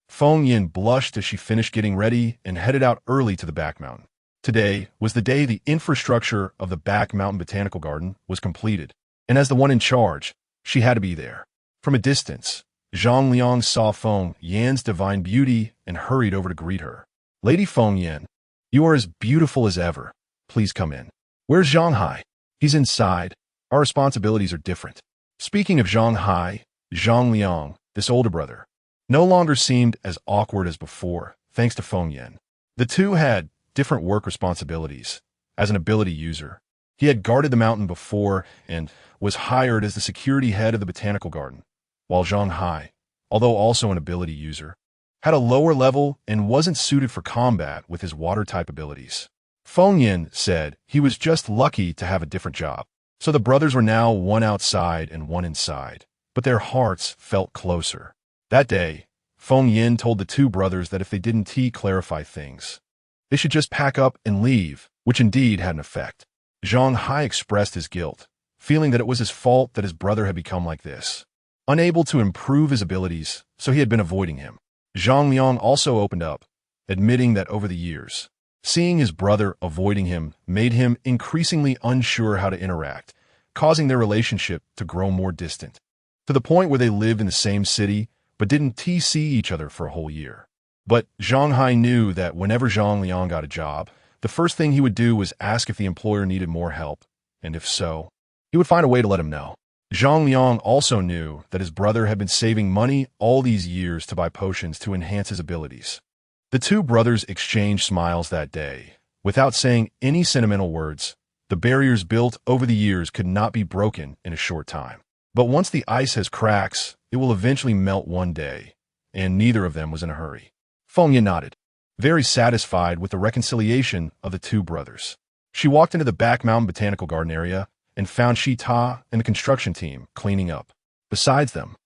Feng Yin blushed as she finished getting ready and headed out early to the back mountain. Today was the day the infrastructure of the Back Mountain Botanical Garden was completed, and as the one in charge, she had to be there. From a distance, Zhang Liang saw Feng Yan's divine beauty and hurried over to greet her. "Lady Feng Yan, you are as beautiful as ever. Please come in." "Where's Zhang Hai?" "He's inside. Our responsibilities are different." Speaking of Zhang Hai, Zhang Liang, this older brother, no longer seemed as awkward as before, thanks to Feng Yan. The two had different work responsibilities. As an ability user, he had guarded the mountain before and was hired as the security head of the botanical garden, while Zhang Hai, although also an ability user, had a lower level and wasn't suited for combat with his water-type abilities. Feng Yan said he was just lucky to have a different job. So the brothers were now one outside and one inside, but their hearts felt closer. That day, Feng Yan told the two brothers that if they didn't clarify things, they should just pack up and leave, which indeed had an effect. Zhang Hai expressed his guilt, feeling that it was his fault that his brother had become like this, unable to improve his abilities, so he had been avoiding him. Zhang Liang also opened up, admitting that over the years, seeing his brother avoiding him made him increasingly unsure how to interact, causing their relationship to grow more distant, to the point where they lived in the same city but didn't see each other for a whole year. But Zhang Hai knew that whenever Zhang Liang got a job, the first thing he would do was ask if the employer needed more help, and if so, he would find a way to let him know. Zhang Liang also knew that his brother had been saving money all these years to buy potions to enhance his abilities. The two brothers exchanged smiles that day. Without saying any sentimental words, the barriers built over the years could not be broken in a short time. But once the ice has cracks, it will eventually melt one day, and neither of them was in a hurry. Feng Yan nodded, very satisfied with the reconciliation of the two brothers. She walked into the Back Mountain Botanical Garden area and found Shi Ta and the construction team cleaning up. Besides them,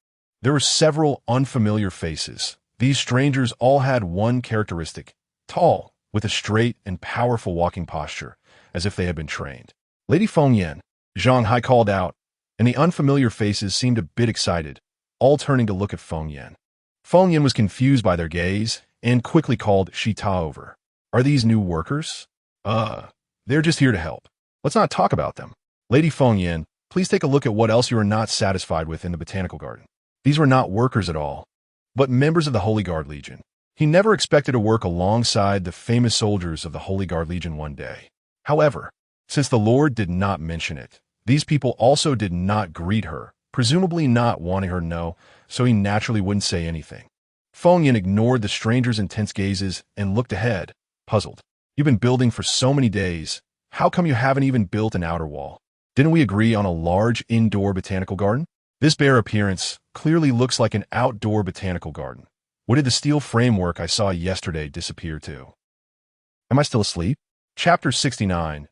there were several unfamiliar faces. These strangers all had one characteristic: tall, with a straight and powerful walking posture, as if they had been trained. "Lady Feng Yan," Zhang Hai called out, and the unfamiliar faces seemed a bit excited, all turning to look at Feng Yan. Feng Yan was confused by their gaze and quickly called Shi Ta over. "Are these new workers?" They're just here to help. Let's not talk about them." "Lady Feng Yan, please take a look at what else you are not satisfied with in the botanical garden." These were not workers at all, but members of the Holy Guard Legion. He never expected to work alongside the famous soldiers of the Holy Guard Legion one day. However, since the Lord did not mention it, these people also did not greet her, presumably not wanting her to know, so he naturally wouldn't say anything. Feng Yan ignored the stranger's intense gazes and looked ahead, puzzled. "You've been building for so many days. How come you haven't even built an outer wall? Didn't we agree on a large indoor botanical garden? This bare appearance clearly looks like an outdoor botanical garden. What did the steel framework I saw yesterday disappear to?" Am I still asleep? Chapter 69.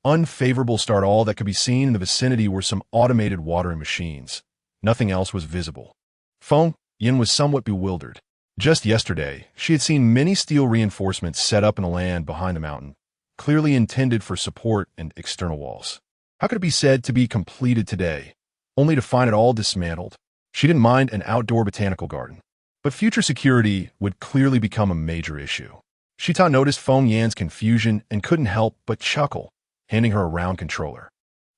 Unfavorable start. All that could be seen in the vicinity were some automated watering machines. Nothing else was visible. Feng Yan was somewhat bewildered. Just yesterday, she had seen many steel reinforcements set up in the land behind the mountain, clearly intended for support and external walls. How could it be said to be completed today, only to find it all dismantled? She didn't mind an outdoor botanical garden, but future security would clearly become a major issue. Shita noticed Feng Yan's confusion and couldn't help but chuckle, handing her a round controller.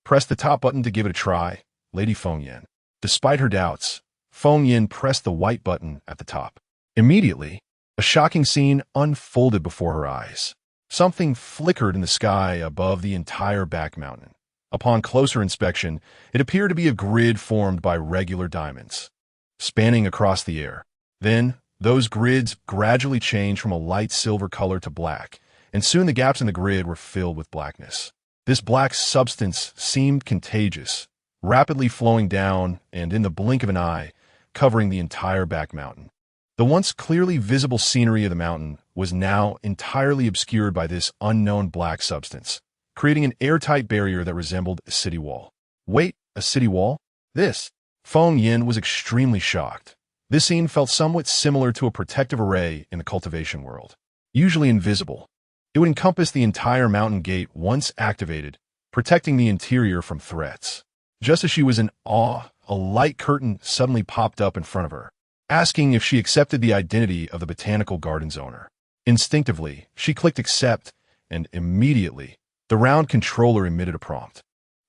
"Press the top button to give it a try, Lady Feng Yan." Despite her doubts, Feng Yan pressed the white button at the top. Immediately, a shocking scene unfolded before her eyes. Something flickered in the sky above the entire back mountain. Upon closer inspection, it appeared to be a grid formed by regular diamonds, spanning across the air. Then, those grids gradually changed from a light silver color to black, and soon the gaps in the grid were filled with blackness. This black substance seemed contagious, rapidly flowing down and, in the blink of an eye, covering the entire back mountain. The once clearly visible scenery of the mountain was now entirely obscured by this unknown black substance, creating an airtight barrier that resembled a city wall. Wait, a city wall? This? Feng Yan was extremely shocked. This scene felt somewhat similar to a protective array in the cultivation world. Usually invisible, it would encompass the entire mountain gate once activated, protecting the interior from threats. Just as she was in awe, a light curtain suddenly popped up in front of her, asking if she accepted the identity of the botanical garden's owner. Instinctively, she clicked accept, and immediately, the round controller emitted a prompt.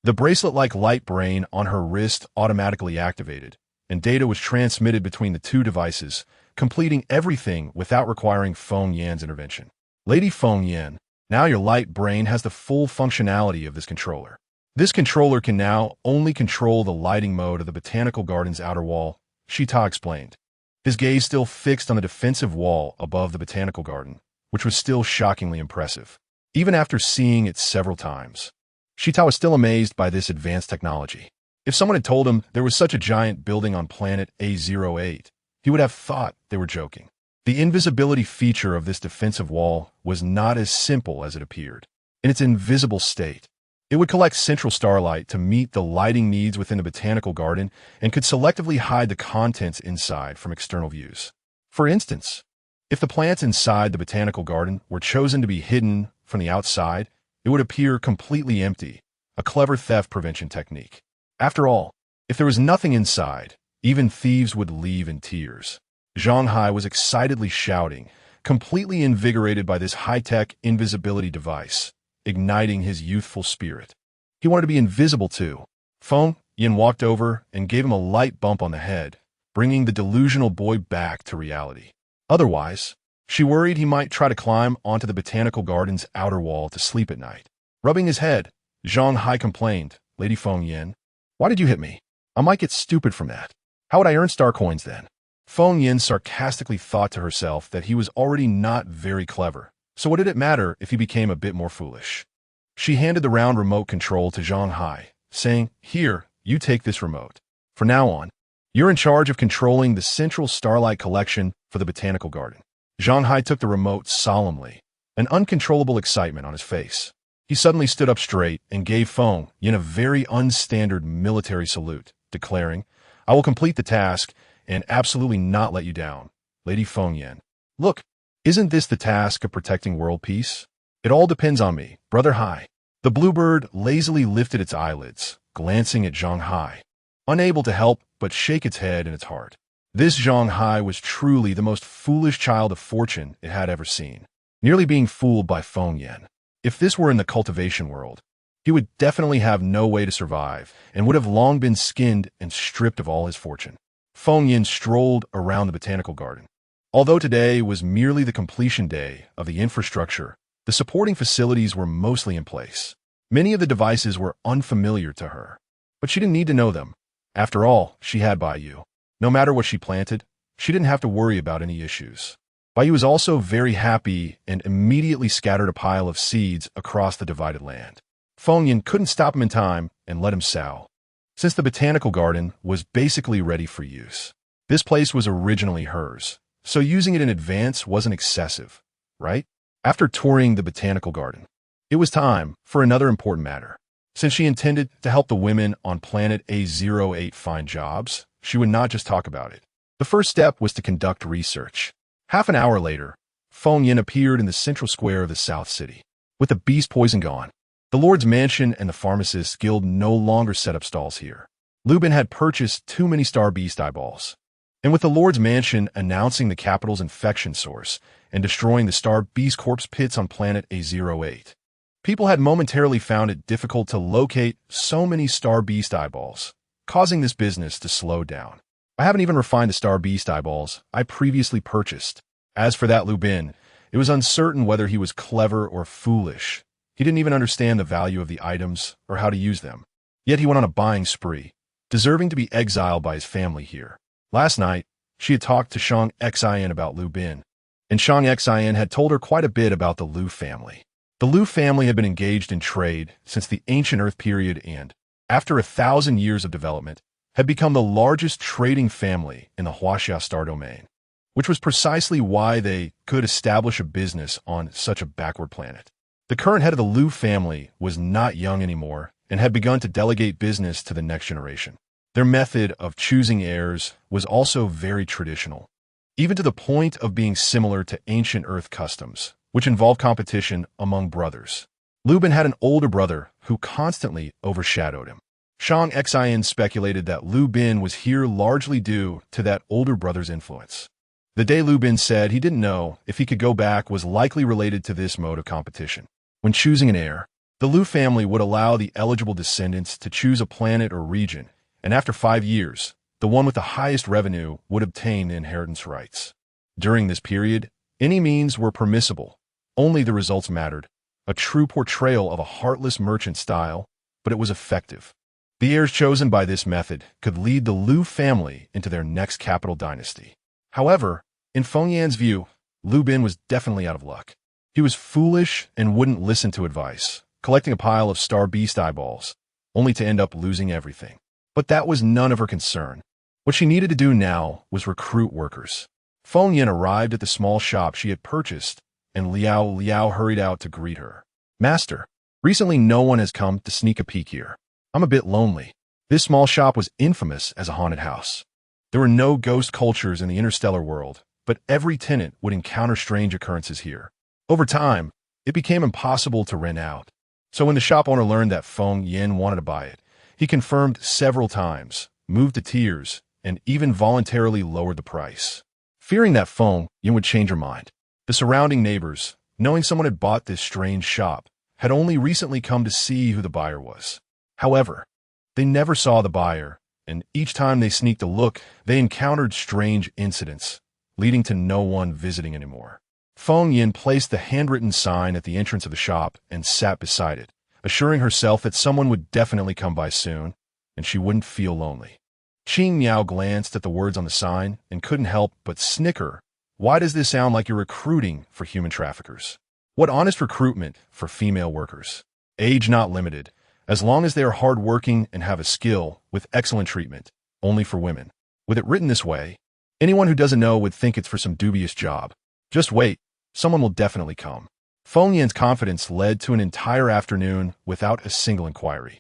The bracelet-like light brain on her wrist automatically activated, and data was transmitted between the two devices, completing everything without requiring Feng Yan's intervention. Lady Feng Yan, now your light brain has the full functionality of this controller. This controller can now only control the lighting mode of the botanical garden's outer wall, Shita explained, his gaze still fixed on the defensive wall above the botanical garden, which was still shockingly impressive. Even after seeing it several times, Shita was still amazed by this advanced technology. If someone had told him there was such a giant building on planet A08, he would have thought they were joking. The invisibility feature of this defensive wall was not as simple as it appeared. In its invisible state, it would collect central starlight to meet the lighting needs within the botanical garden and could selectively hide the contents inside from external views. For instance, if the plants inside the botanical garden were chosen to be hidden from the outside, it would appear completely empty, a clever theft prevention technique. After all, if there was nothing inside, even thieves would leave in tears. Zhang Hai was excitedly shouting, completely invigorated by this high-tech invisibility device, igniting his youthful spirit. He wanted to be invisible too. Feng Yan walked over and gave him a light bump on the head, bringing the delusional boy back to reality. Otherwise, she worried he might try to climb onto the botanical garden's outer wall to sleep at night. Rubbing his head, Zhang Hai complained, Lady Feng Yan, why did you hit me? I might get stupid from that. How would I earn star coins then? Feng Yan sarcastically thought to herself that he was already not very clever, so what did it matter if he became a bit more foolish? She handed the round remote control to Zhang Hai, saying, Here, you take this remote. From now on, you're in charge of controlling the central starlight collection for the botanical garden. Zhang Hai took the remote solemnly, an uncontrollable excitement on his face. He suddenly stood up straight and gave Feng Yan a very unstandard military salute, declaring, I will complete the task and absolutely not let you down, Lady Feng Yan. Look, isn't this the task of protecting world peace? It all depends on me, Brother Hai. The bluebird lazily lifted its eyelids, glancing at Zhang Hai, unable to help but shake its head and its heart. This Zhang Hai was truly the most foolish child of fortune it had ever seen, nearly being fooled by Feng Yan. If this were in the cultivation world, he would definitely have no way to survive and would have long been skinned and stripped of all his fortune. Feng Yan strolled around the botanical garden. Although today was merely the completion day of the infrastructure, the supporting facilities were mostly in place. Many of the devices were unfamiliar to her, but she didn't need to know them. After all, she had Baiyu. No matter what she planted, she didn't have to worry about any issues. Baiyu was also very happy and immediately scattered a pile of seeds across the divided land. Feng Yan couldn't stop him in time and let him sow, since the botanical garden was basically ready for use. This place was originally hers, so using it in advance wasn't excessive, right? After touring the botanical garden, it was time for another important matter. Since she intended to help the women on planet A08 find jobs, she would not just talk about it. The first step was to conduct research. Half an hour later, Feng Yan appeared in the central square of the South City. With the beast poison gone, the Lord's Mansion and the Pharmacists Guild no longer set up stalls here. Lubin had purchased too many star beast eyeballs. And with the Lord's Mansion announcing the capital's infection source and destroying the star beast corpse pits on planet A08, people had momentarily found it difficult to locate so many star beast eyeballs, causing this business to slow down. I haven't even refined the star beast eyeballs I previously purchased. As for that Lubin, it was uncertain whether he was clever or foolish. He didn't even understand the value of the items or how to use them. Yet he went on a buying spree, deserving to be exiled by his family here. Last night, she had talked to Shang Xian about Lu Bin, and Shang Xian had told her quite a bit about the Lu family. The Lu family had been engaged in trade since the ancient Earth period and, after 1,000 years of development, had become the largest trading family in the Huaxia star domain, which was precisely why they could establish a business on such a backward planet. The current head of the Lu family was not young anymore and had begun to delegate business to the next generation. Their method of choosing heirs was also very traditional, even to the point of being similar to ancient Earth customs, which involved competition among brothers. Lubin had an older brother who constantly overshadowed him. Shang Xian speculated that Lu Bin was here largely due to that older brother's influence. The day Lu Bin said he didn't know if he could go back was likely related to this mode of competition. When choosing an heir, the Liu family would allow the eligible descendants to choose a planet or region, and after 5 years, the one with the highest revenue would obtain the inheritance rights. During this period, any means were permissible. Only the results mattered. A true portrayal of a heartless merchant style, but it was effective. The heirs chosen by this method could lead the Liu family into their next capital dynasty. However, in Feng Yan's view, Liu Bin was definitely out of luck. He was foolish and wouldn't listen to advice, collecting a pile of star beast eyeballs, only to end up losing everything. But that was none of her concern. What she needed to do now was recruit workers. Feng Yan arrived at the small shop she had purchased, and Liao hurried out to greet her. "Master, recently no one has come to sneak a peek here. I'm a bit lonely." This small shop was infamous as a haunted house. There were no ghost cultures in the interstellar world, but every tenant would encounter strange occurrences here. Over time, it became impossible to rent out. So when the shop owner learned that Feng Yan wanted to buy it, he confirmed several times, moved to tears, and even voluntarily lowered the price. Fearing that Feng Yan would change her mind, the surrounding neighbors, knowing someone had bought this strange shop, had only recently come to see who the buyer was. However, they never saw the buyer, and each time they sneaked a look, they encountered strange incidents, leading to no one visiting anymore. Feng Yan placed the handwritten sign at the entrance of the shop and sat beside it, assuring herself that someone would definitely come by soon, and she wouldn't feel lonely. Qing Miao glanced at the words on the sign and couldn't help but snicker. Why does this sound like you're recruiting for human traffickers? What honest recruitment for female workers? Age not limited, as long as they are hardworking and have a skill, with excellent treatment, only for women. With it written this way, anyone who doesn't know would think it's for some dubious job. Just wait, someone will definitely come. Feng Yan's confidence led to an entire afternoon without a single inquiry,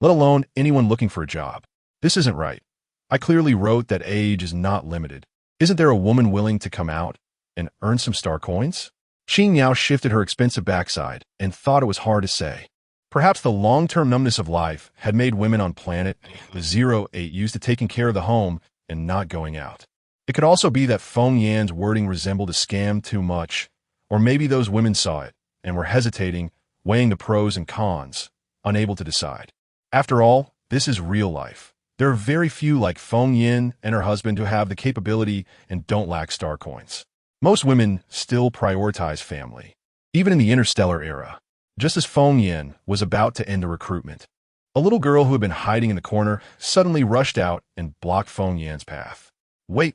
let alone anyone looking for a job. This isn't right. I clearly wrote that age is not limited. Isn't there a woman willing to come out and earn some star coins? Qing Miao shifted her expensive backside and thought it was hard to say. Perhaps the long-term numbness of life had made women on planet 08 used to taking care of the home and not going out. It could also be that Feng Yan's wording resembled a scam too much, or maybe those women saw it and were hesitating, weighing the pros and cons, unable to decide. After all, this is real life. There are very few like Feng Yan and her husband who have the capability and don't lack star coins. Most women still prioritize family, even in the interstellar era. Just as Feng Yan was about to end a recruitment, a little girl who had been hiding in the corner suddenly rushed out and blocked Feng Yan's path. Wait.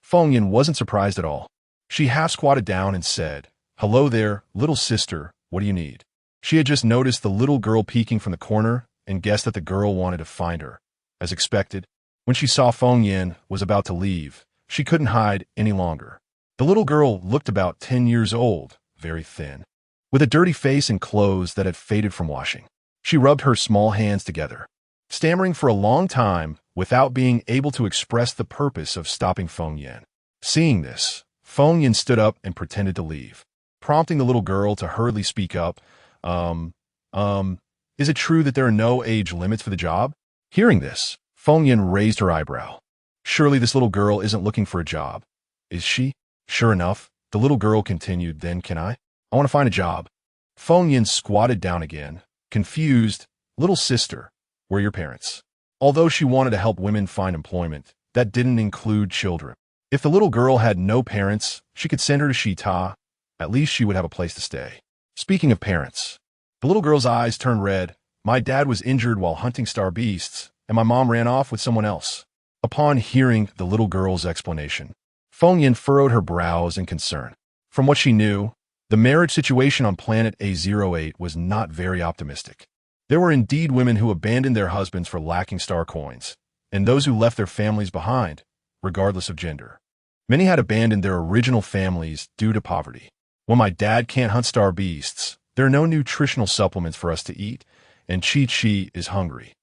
Feng Yan wasn't surprised at all. She half squatted down and said, "Hello there, little sister, what do you need?" She had just noticed the little girl peeking from the corner and guessed that the girl wanted to find her. As expected, when she saw Feng Yan was about to leave, she couldn't hide any longer. The little girl looked about 10 years old, very thin, with a dirty face and clothes that had faded from washing. She rubbed her small hands together, stammering for a long time without being able to express the purpose of stopping Feng Yan. Seeing this, Feng Yan stood up and pretended to leave, prompting the little girl to hurriedly speak up. Is it true that there are no age limits for the job?" Hearing this, Feng Yan raised her eyebrow. Surely this little girl isn't looking for a job, is she? Sure enough, the little girl continued, "Then can I want to find a job." Feng Yan squatted down again, confused. "Little sister, where are your parents?" Although she wanted to help women find employment, that didn't include children. If the little girl had no parents, she could send her to Shita. At least she would have a place to stay. Speaking of parents, the little girl's eyes turned red. "My dad was injured while hunting star beasts, and my mom ran off with someone else." Upon hearing the little girl's explanation, Feng Yan furrowed her brows in concern. From what she knew, the marriage situation on planet A08 was not very optimistic. There were indeed women who abandoned their husbands for lacking star coins, and those who left their families behind, regardless of gender. Many had abandoned their original families due to poverty. "When my dad can't hunt star beasts, there are no nutritional supplements for us to eat, and Chi is hungry."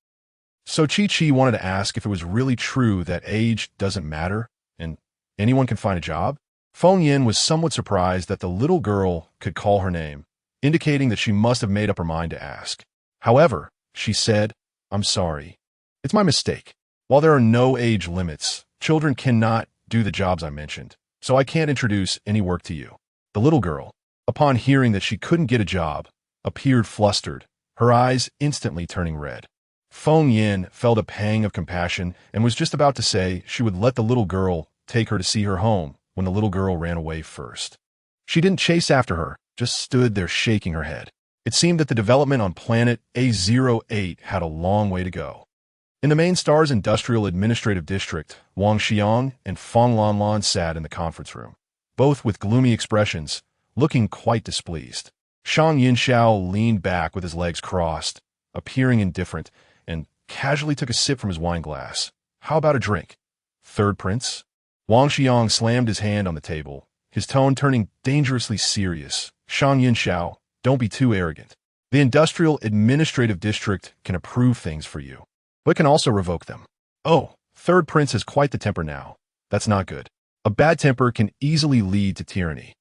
So Chi wanted to ask if it was really true that age doesn't matter and anyone can find a job. Feng Yan was somewhat surprised that the little girl could call her name, indicating that she must have made up her mind to ask. However, she said, "I'm sorry. It's my mistake. While there are no age limits, children cannot do the jobs I mentioned, so I can't introduce any work to you." The little girl, upon hearing that she couldn't get a job, appeared flustered, her eyes instantly turning red. Feng Yin felt a pang of compassion and was just about to say she would let the little girl take her to see her home when the little girl ran away first. She didn't chase after her, just stood there shaking her head. It seemed that the development on planet A08 had a long way to go. In the main star's industrial administrative district, Wang Xiang and Feng Lanlan sat in the conference room, both with gloomy expressions, looking quite displeased. Shang Yinxiao leaned back with his legs crossed, appearing indifferent, and casually took a sip from his wine glass. How about a drink? Third Prince? Wang Xiang slammed his hand on the table, his tone turning dangerously serious. Shang Yinxiao, don't be too arrogant. The industrial administrative district can approve things for you, but can also revoke them. Oh, Third Prince has quite the temper now. That's not good. A bad temper can easily lead to tyranny.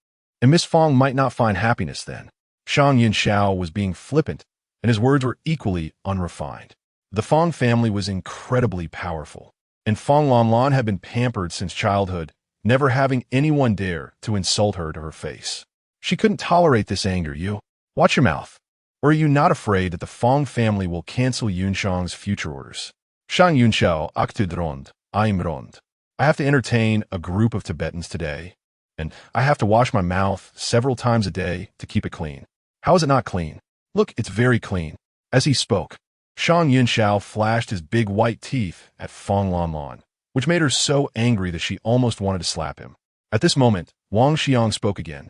And Miss Feng might not find happiness then. Shang Yinxiao was being flippant, and his words were equally unrefined. The Feng family was incredibly powerful, and Feng Lanlan had been pampered since childhood, never having anyone dare to insult her to her face. She couldn't tolerate this anger. You, watch your mouth. Or are you not afraid that the Feng family will cancel Yunshang's future orders? Shang Yunxiao, Aktudrond, Aimrond. I have to entertain a group of Tibetans today, and I have to wash my mouth several times a day to keep it clean. How is it not clean? Look, it's very clean. As he spoke, Shang Yunxiao flashed his big white teeth at Feng Lanlan, which made her so angry that she almost wanted to slap him. At this moment, Wang Xiang spoke again.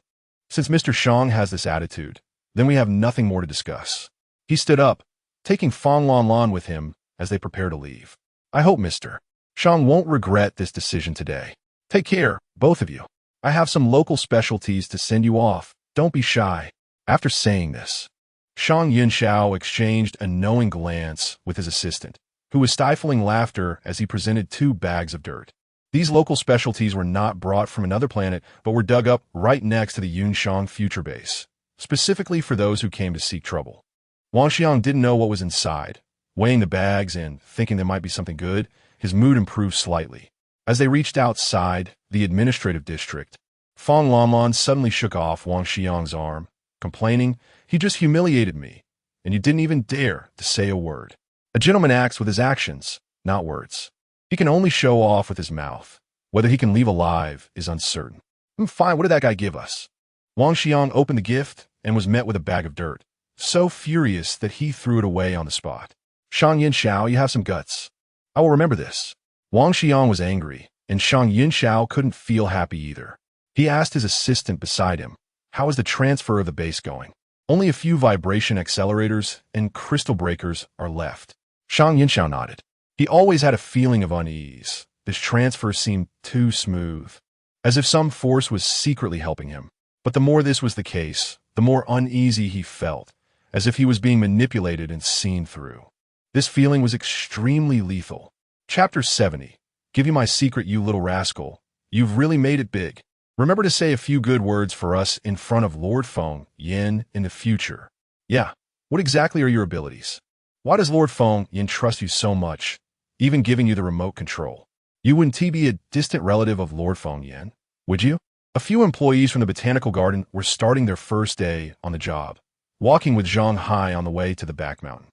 Since Mr. Shang has this attitude, then we have nothing more to discuss. He stood up, taking Feng Lanlan with him as they prepare to leave. I hope Mr. Shang won't regret this decision today. Take care, both of you. I have some local specialties to send you off. Don't be shy. After saying this, Shang Yinxiao exchanged a knowing glance with his assistant, who was stifling laughter as he presented 2 bags of dirt. These local specialties were not brought from another planet, but were dug up right next to the Yunshang future base, specifically for those who came to seek trouble. Wang Xiang didn't know what was inside. Weighing the bags and thinking there might be something good, his mood improved slightly. As they reached outside the administrative district, Feng Lanlan suddenly shook off Wang Xiang's arm, complaining, "He just humiliated me, and you didn't even dare to say a word." A gentleman acts with his actions, not words. He can only show off with his mouth. Whether he can leave alive is uncertain. Fine, what did that guy give us? Wang Xiang opened the gift and was met with a bag of dirt, so furious that he threw it away on the spot. Shang Yinxiao, you have some guts. I will remember this. Wang Xiang was angry, and Shang Yinxiao couldn't feel happy either. He asked his assistant beside him, how is the transfer of the base going? Only a few vibration accelerators and crystal breakers are left. Shang Yinxiao nodded. He always had a feeling of unease. This transfer seemed too smooth, as if some force was secretly helping him. But the more this was the case, the more uneasy he felt, as if he was being manipulated and seen through. This feeling was extremely lethal. Chapter 70. Give you my secret, you little rascal. You've really made it big. Remember to say a few good words for us in front of Lord Feng Yin in the future. Yeah, what exactly are your abilities? Why does Lord Feng Yin trust you so much, even giving you the remote control? You wouldn't be a distant relative of Lord Feng Yin, would you? A few employees from the botanical garden were starting their first day on the job, walking with Zhang Hai on the way to the back mountain.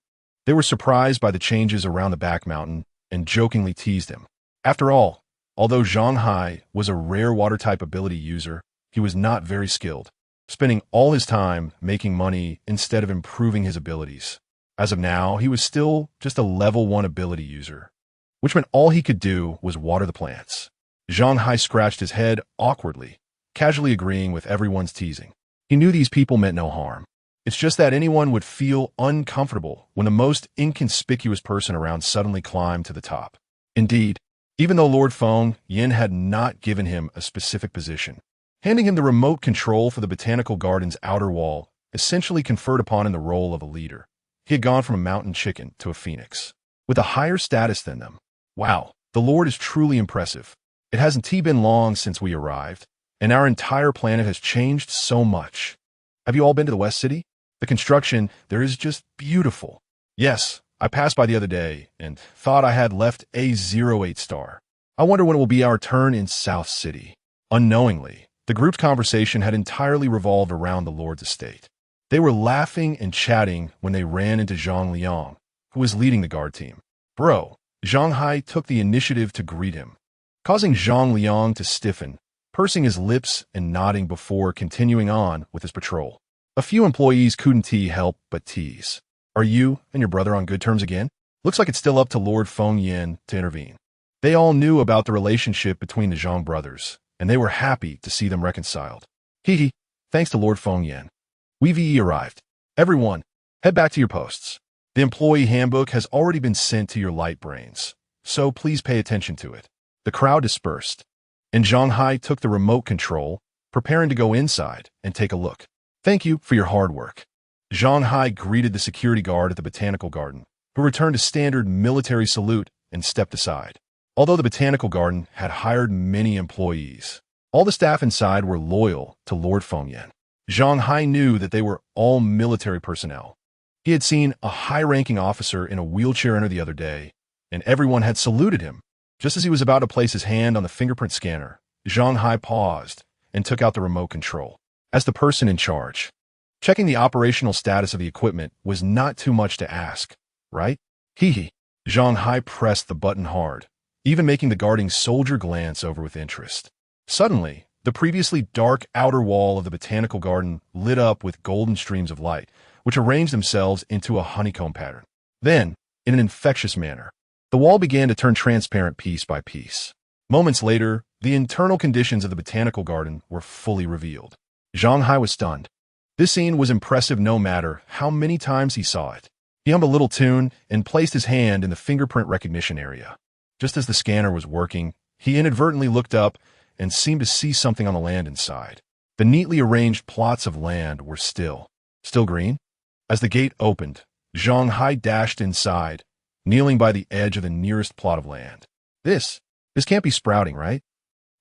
They were surprised by the changes around the back mountain and jokingly teased him. After all, although Zhang Hai was a rare water-type ability user, he was not very skilled, spending all his time making money instead of improving his abilities. As of now, he was still just a level 1 ability user, which meant all he could do was water the plants. Zhang Hai scratched his head awkwardly, casually agreeing with everyone's teasing. He knew these people meant no harm. It's just that anyone would feel uncomfortable when the most inconspicuous person around suddenly climbed to the top. Indeed, even though Lord Feng Yin had not given him a specific position, handing him the remote control for the botanical garden's outer wall essentially conferred upon him the role of a leader. He had gone from a mountain chicken to a phoenix, with a higher status than them. Wow, the Lord is truly impressive. It hasn't been long since we arrived, and our entire planet has changed so much. Have you all been to the West City? The construction there is just beautiful. Yes, I passed by the other day and thought I had left A08 star. I wonder when it will be our turn in South City. Unknowingly, the group's conversation had entirely revolved around the Lord's estate. They were laughing and chatting when they ran into Zhang Liang, who was leading the guard team. Bro, Zhang Hai took the initiative to greet him, causing Zhang Liang to stiffen, pursing his lips and nodding before continuing on with his patrol. A few employees couldn't help but tease. Are you and your brother on good terms again? Looks like it's still up to Lord Feng Yin to intervene. They all knew about the relationship between the Zhang brothers, and they were happy to see them reconciled. Hee, thanks to Lord Feng Yin. We've arrived. Everyone, head back to your posts. The employee handbook has already been sent to your light brains, so please pay attention to it. The crowd dispersed, and Zhang Hai took the remote control, preparing to go inside and take a look. Thank you for your hard work. Zhang Hai greeted the security guard at the botanical garden, who returned a standard military salute and stepped aside. Although the botanical garden had hired many employees, all the staff inside were loyal to Lord Feng Yin. Zhang Hai knew that they were all military personnel. He had seen a high-ranking officer in a wheelchair enter the other day, and everyone had saluted him. Just as he was about to place his hand on the fingerprint scanner, Zhang Hai paused and took out the remote control. As the person in charge, checking the operational status of the equipment was not too much to ask, right? Hee. Zhang Hai pressed the button hard, even making the guarding soldier glance over with interest. Suddenly, the previously dark outer wall of the botanical garden lit up with golden streams of light, which arranged themselves into a honeycomb pattern. Then, in an infectious manner, the wall began to turn transparent piece by piece. Moments later, the internal conditions of the botanical garden were fully revealed. Zhang Hai was stunned. This scene was impressive no matter how many times he saw it. He hummed a little tune and placed his hand in the fingerprint recognition area. Just as the scanner was working, he inadvertently looked up and seemed to see something on the land inside. The neatly arranged plots of land were still green. As the gate opened, Zhang Hai dashed inside, kneeling by the edge of the nearest plot of land. This can't be sprouting, right?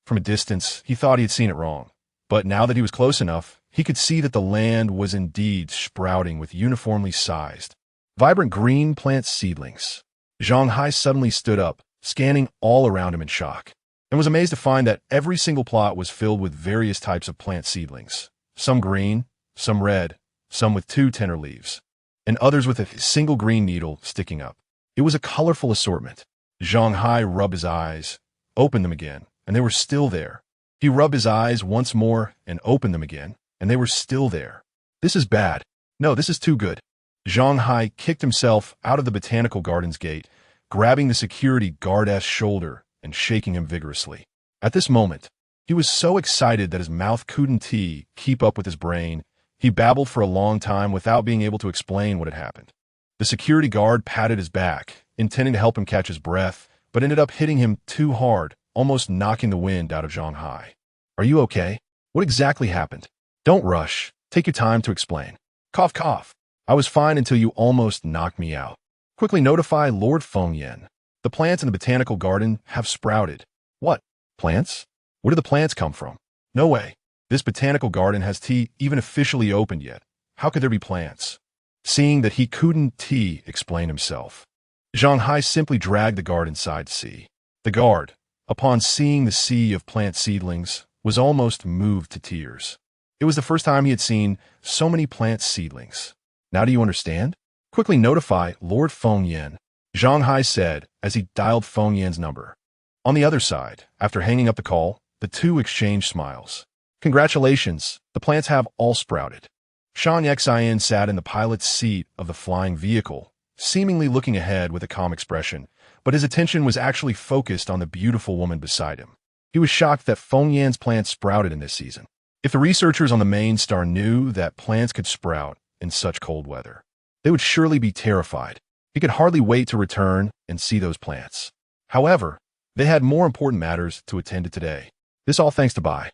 From a distance, he thought he had seen it wrong. But now that he was close enough, he could see that the land was indeed sprouting with uniformly sized, vibrant green plant seedlings. Zhang Hai suddenly stood up, scanning all around him in shock, and was amazed to find that every single plot was filled with various types of plant seedlings, some green, some red, some with 2 tender leaves, and others with a single green needle sticking up. It was a colorful assortment. Zhang Hai rubbed his eyes, opened them again, and they were still there. He rubbed his eyes once more and opened them again, and they were still there. This is bad. No, this is too good. Zhang Hai kicked himself out of the botanical garden's gate, grabbing the security guard's shoulder and shaking him vigorously. At this moment, he was so excited that his mouth couldn't keep up with his brain. He babbled for a long time without being able to explain what had happened. The security guard patted his back, intending to help him catch his breath, but ended up hitting him too hard, almost knocking the wind out of Zhang Hai. Are you okay? What exactly happened? Don't rush. Take your time to explain. Cough, cough. I was fine until you almost knocked me out. Quickly notify Lord Feng Yin. The plants in the botanical garden have sprouted. What? Plants? Where did the plants come from? No way. This botanical garden has even officially opened yet. How could there be plants? Seeing that he couldn't explain himself, Zhang Hai simply dragged the guard inside to see. The guard, upon seeing the sea of plant seedlings, was almost moved to tears. It was the first time he had seen so many plant seedlings. Now do you understand? Quickly notify Lord Feng Yin, Zhang Hai said as he dialed Feng Yin's number. On the other side, after hanging up the call, the two exchanged smiles. Congratulations, the plants have all sprouted. Shan Xin sat in the pilot's seat of the flying vehicle, seemingly looking ahead with a calm expression, but his attention was actually focused on the beautiful woman beside him. He was shocked that Feng Yan's plants sprouted in this season. If the researchers on the main star knew that plants could sprout in such cold weather, they would surely be terrified. He could hardly wait to return and see those plants. However, they had more important matters to attend to today. This all thanks to Bai.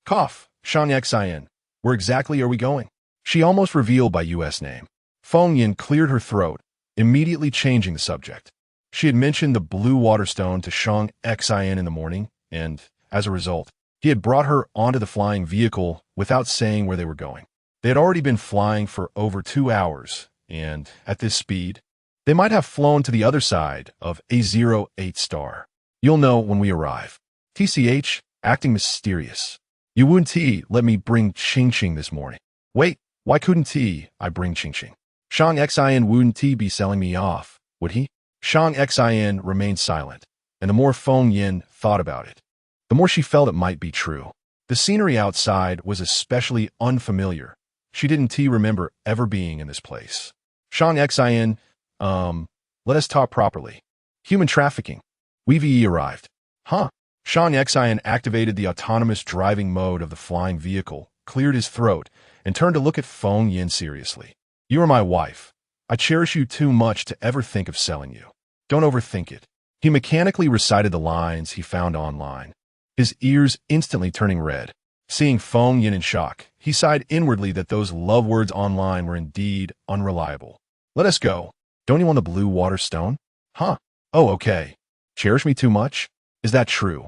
Cough, Shan Xin. Where exactly are we going? She almost revealed by U.S. name. Feng Yin cleared her throat, immediately changing the subject. She had mentioned the blue water stone to Shan Xin in the morning, and, as a result, he had brought her onto the flying vehicle without saying where they were going. They had already been flying for over 2 hours, and, at this speed, they might have flown to the other side of A08 star. You'll know when we arrive. TCH, acting mysterious. You wouldn't let me bring Ching Ching this morning. Wait, Why couldn't I bring Ching Ching? Shang Xin wouldn't be selling me off, would he? Shang Xin remained silent, and the more Feng Yin thought about it, the more she felt it might be true. The scenery outside was especially unfamiliar. She didn't remember ever being in this place. Shang Xin, let us talk properly. Human trafficking. We've arrived. Huh? Shang Xin activated the autonomous driving mode of the flying vehicle, cleared his throat, and turned to look at Feng Yin seriously. You are my wife. I cherish you too much to ever think of selling you. Don't overthink it. He mechanically recited the lines he found online, his ears instantly turning red. Seeing Feng Yin in shock, he sighed inwardly that those love words online were indeed unreliable. Let us go. Don't you want the blue water stone? Huh? Oh, okay. Cherish me too much? Is that true?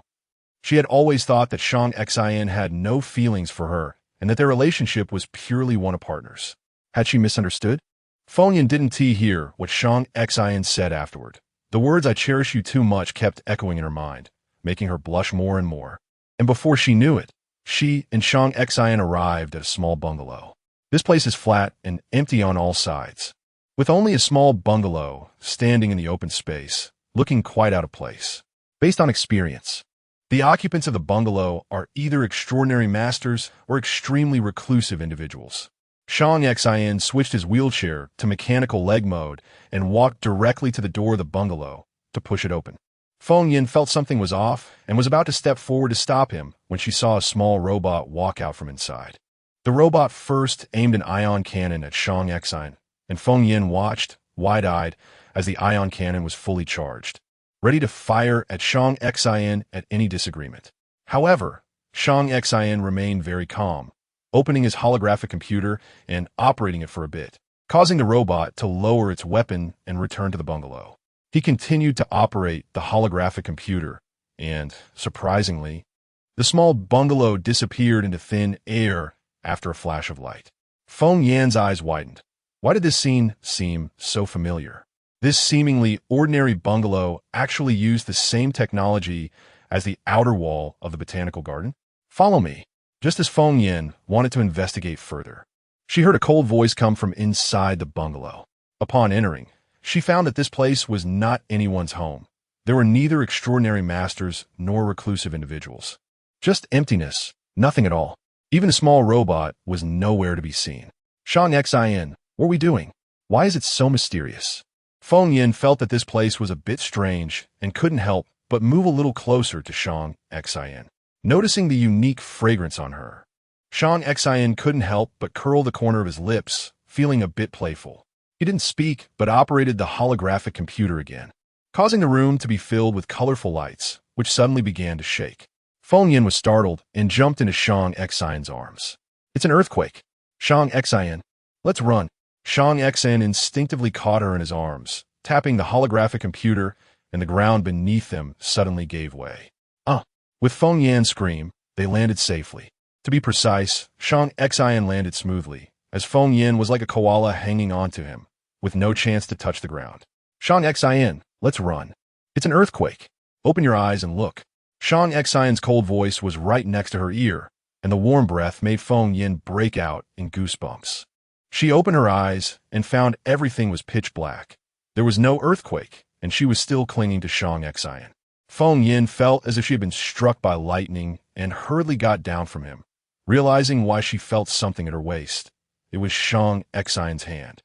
She had always thought that Shang Xin had no feelings for her and that their relationship was purely one of partners. Had she misunderstood? Feng Yin didn't hear what Shang Xin said afterward. The words "I cherish you too much" kept echoing in her mind, making her blush more and more. And before she knew it, she and Shang Xin arrived at a small bungalow. This place is flat and empty on all sides, with only a small bungalow standing in the open space, looking quite out of place. Based on experience, the occupants of the bungalow are either extraordinary masters or extremely reclusive individuals. Shang Xin switched his wheelchair to mechanical leg mode and walked directly to the door of the bungalow to push it open. Feng Yin felt something was off and was about to step forward to stop him when she saw a small robot walk out from inside. The robot first aimed an ion cannon at Shang Xin, and Feng Yin watched, wide-eyed, as the ion cannon was fully charged, ready to fire at Shang Xin at any disagreement. However, Shang Xin remained very calm, opening his holographic computer and operating it for a bit, causing the robot to lower its weapon and return to the bungalow. He continued to operate the holographic computer, and, surprisingly, the small bungalow disappeared into thin air after a flash of light. Feng Yan's eyes widened. Why did this scene seem so familiar? This seemingly ordinary bungalow actually used the same technology as the outer wall of the botanical garden? Follow me. Just as Feng Yan wanted to investigate further, she heard a cold voice come from inside the bungalow. Upon entering, she found that this place was not anyone's home. There were neither extraordinary masters nor reclusive individuals. Just emptiness, nothing at all. Even a small robot was nowhere to be seen. Shang Xin, what are we doing? Why is it so mysterious? Feng Yin felt that this place was a bit strange and couldn't help but move a little closer to Shang Xin, noticing the unique fragrance on her. Shang Xin couldn't help but curl the corner of his lips, feeling a bit playful. He didn't speak, but operated the holographic computer again, causing the room to be filled with colorful lights, which suddenly began to shake. Feng Yin was startled and jumped into Shang Xin's arms. It's an earthquake. Shang Xin, let's run. Shang Xin instinctively caught her in his arms, tapping the holographic computer, and the ground beneath them suddenly gave way. With Feng Yan's scream, they landed safely. To be precise, Shang Xin landed smoothly, as Feng Yin was like a koala hanging onto him, with no chance to touch the ground. Shang Xin, let's run. It's an earthquake. Open your eyes and look. Shang Xin's cold voice was right next to her ear, and the warm breath made Feng Yin break out in goosebumps. She opened her eyes and found everything was pitch black. There was no earthquake, and she was still clinging to Shang Xin. Feng Yin felt as if she had been struck by lightning and hurriedly got down from him, realizing why she felt something at her waist. It was Shang Xin's hand.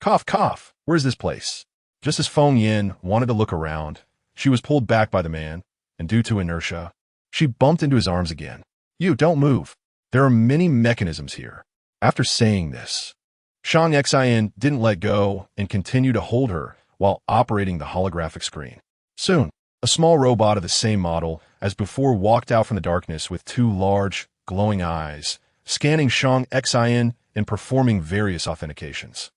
Cough, cough, where's this place? Just as Feng Yin wanted to look around, she was pulled back by the man, and due to inertia, she bumped into his arms again. You, don't move. There are many mechanisms here. After saying this, Shang Xin didn't let go and continued to hold her while operating the holographic screen. Soon, a small robot of the same model as before walked out from the darkness with two large, glowing eyes, scanning Shang Xin and performing various authentications.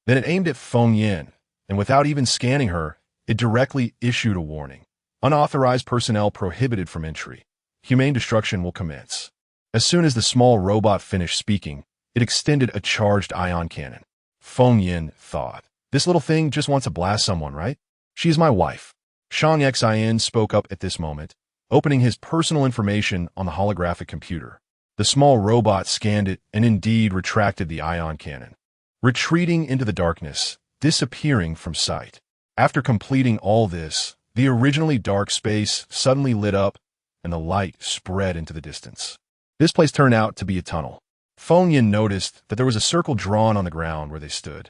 Then it aimed at Feng Yin, and without even scanning her, it directly issued a warning. Unauthorized personnel prohibited from entry. Humane destruction will commence. As soon as the small robot finished speaking, it extended a charged ion cannon. Feng Yin thought, this little thing just wants to blast someone, right? She is my wife. Shang Xin spoke up at this moment, opening his personal information on the holographic computer. The small robot scanned it and indeed retracted the ion cannon, retreating into the darkness, disappearing from sight. After completing all this, the originally dark space suddenly lit up and the light spread into the distance. This place turned out to be a tunnel. Feng Yin noticed that there was a circle drawn on the ground where they stood,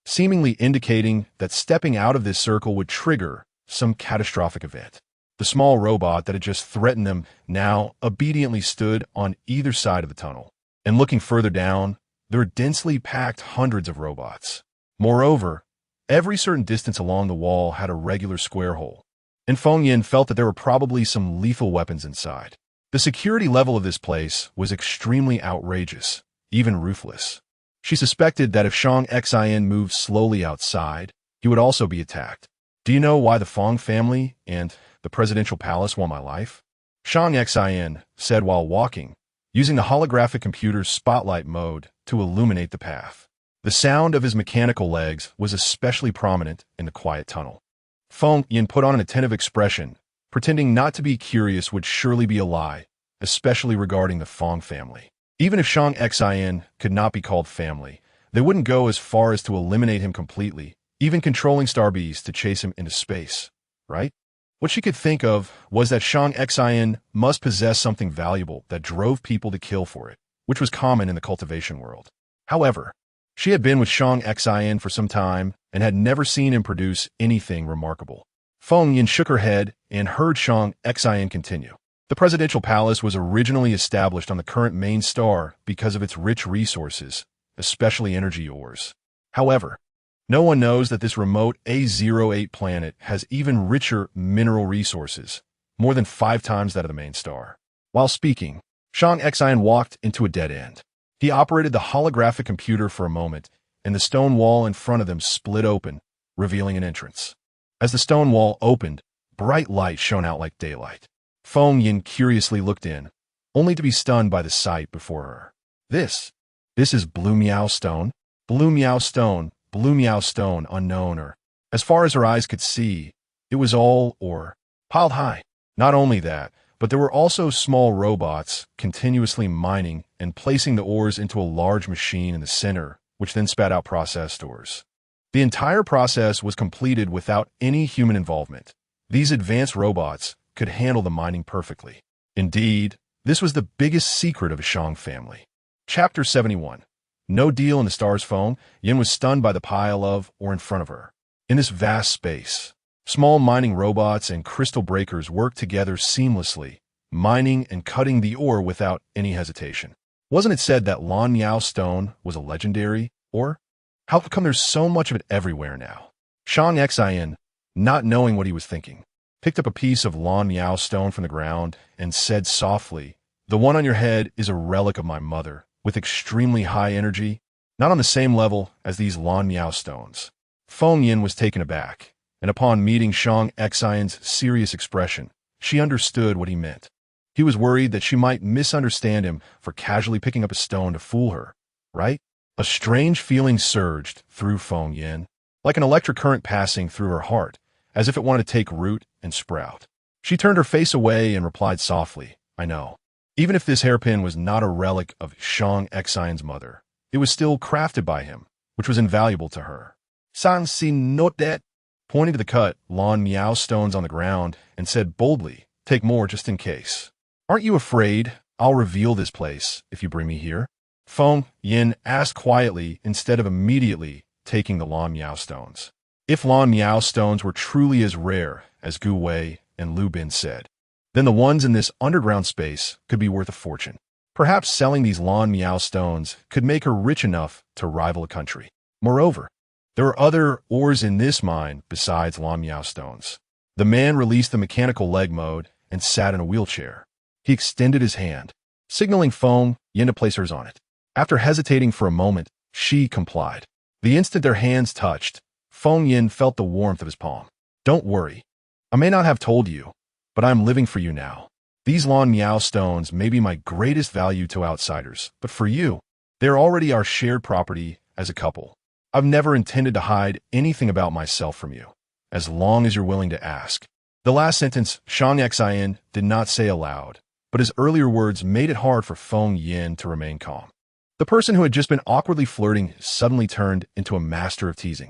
seemingly indicating that stepping out of this circle would trigger some catastrophic event. The small robot that had just threatened them now obediently stood on either side of the tunnel, and looking further down, there were densely packed hundreds of robots. Moreover, every certain distance along the wall had a regular square hole, and Feng Yin felt that there were probably some lethal weapons inside. The security level of this place was extremely outrageous, even ruthless. She suspected that if Shang Xin moved slowly outside, he would also be attacked. Do you know why the Fong family and the presidential palace want my life? Shang Xin said while walking, using the holographic computer's spotlight mode to illuminate the path. The sound of his mechanical legs was especially prominent in the quiet tunnel. Feng Yin put on an attentive expression, pretending not to be curious would surely be a lie, especially regarding the Fong family. Even if Shang Xin could not be called family, they wouldn't go as far as to eliminate him completely, even controlling Starbeast to chase him into space, right? What she could think of was that Shang Xin must possess something valuable that drove people to kill for it, which was common in the cultivation world. However, she had been with Shang Xin for some time and had never seen him produce anything remarkable. Feng Yin shook her head and heard Shang Xin continue. The presidential palace was originally established on the current main star because of its rich resources, especially energy ores. However, no one knows that this remote A08 planet has even richer mineral resources, more than 5 times that of the main star. While speaking, Shang Xin walked into a dead end. He operated the holographic computer for a moment, and the stone wall in front of them split open, revealing an entrance. As the stone wall opened, bright light shone out like daylight. Feng Yin curiously looked in, only to be stunned by the sight before her. This is Blue Miao Stone? Blue Miao Stone, Blue Miao Stone, unknown, or, as far as her eyes could see, it was all ore, piled high. Not only that, but there were also small robots continuously mining and placing the ores into a large machine in the center, which then spat out processed ores. The entire process was completed without any human involvement. These advanced robots could handle the mining perfectly. Indeed, this was the biggest secret of the Shang family. Chapter 71. No deal in the stars. Feng Yin was stunned by the pile of ore in front of her. In this vast space, small mining robots and crystal breakers worked together seamlessly, mining and cutting the ore without any hesitation. Wasn't it said that Lan Miao Stone was a legendary ore? How come there's so much of it everywhere now? Shang Xin, not knowing what he was thinking, picked up a piece of Lan Miao Stone from the ground and said softly, "The one on your head is a relic of my mother, with extremely high energy, not on the same level as these Lan Miao stones." Feng Yin was taken aback, and upon meeting Shang Xion's serious expression, she understood what he meant. He was worried that she might misunderstand him for casually picking up a stone to fool her, right? A strange feeling surged through Feng Yin, like an electric current passing through her heart, as if it wanted to take root and sprout. She turned her face away and replied softly, "I know. Even if this hairpin was not a relic of Shang Xion's mother, it was still crafted by him, which was invaluable to her." San si note that, pointing to the cut Lan Miao stones on the ground, and said boldly, "Take more just in case. Aren't you afraid I'll reveal this place if you bring me here?" Feng Yin asked quietly instead of immediately taking the Lan Miao stones. If Lan Miao stones were truly as rare as Gu Wei and Lu Bin said, then the ones in this underground space could be worth a fortune. Perhaps selling these Lan Miao stones could make her rich enough to rival a country. Moreover, there were other ores in this mine besides Lan Miao stones. The man released the mechanical leg mode and sat in a wheelchair. He extended his hand, signaling Feng Yin to place hers on it. After hesitating for a moment, she complied. The instant their hands touched, Feng Yin felt the warmth of his palm. "Don't worry. I may not have told you, but I am living for you now. These Lan Miao stones may be my greatest value to outsiders, but for you, they are already our shared property as a couple. I've never intended to hide anything about myself from you, as long as you're willing to ask." The last sentence Shang Xin did not say aloud, but but his earlier words made it hard for Feng Yin to remain calm. The person who had just been awkwardly flirting suddenly turned into a master of teasing.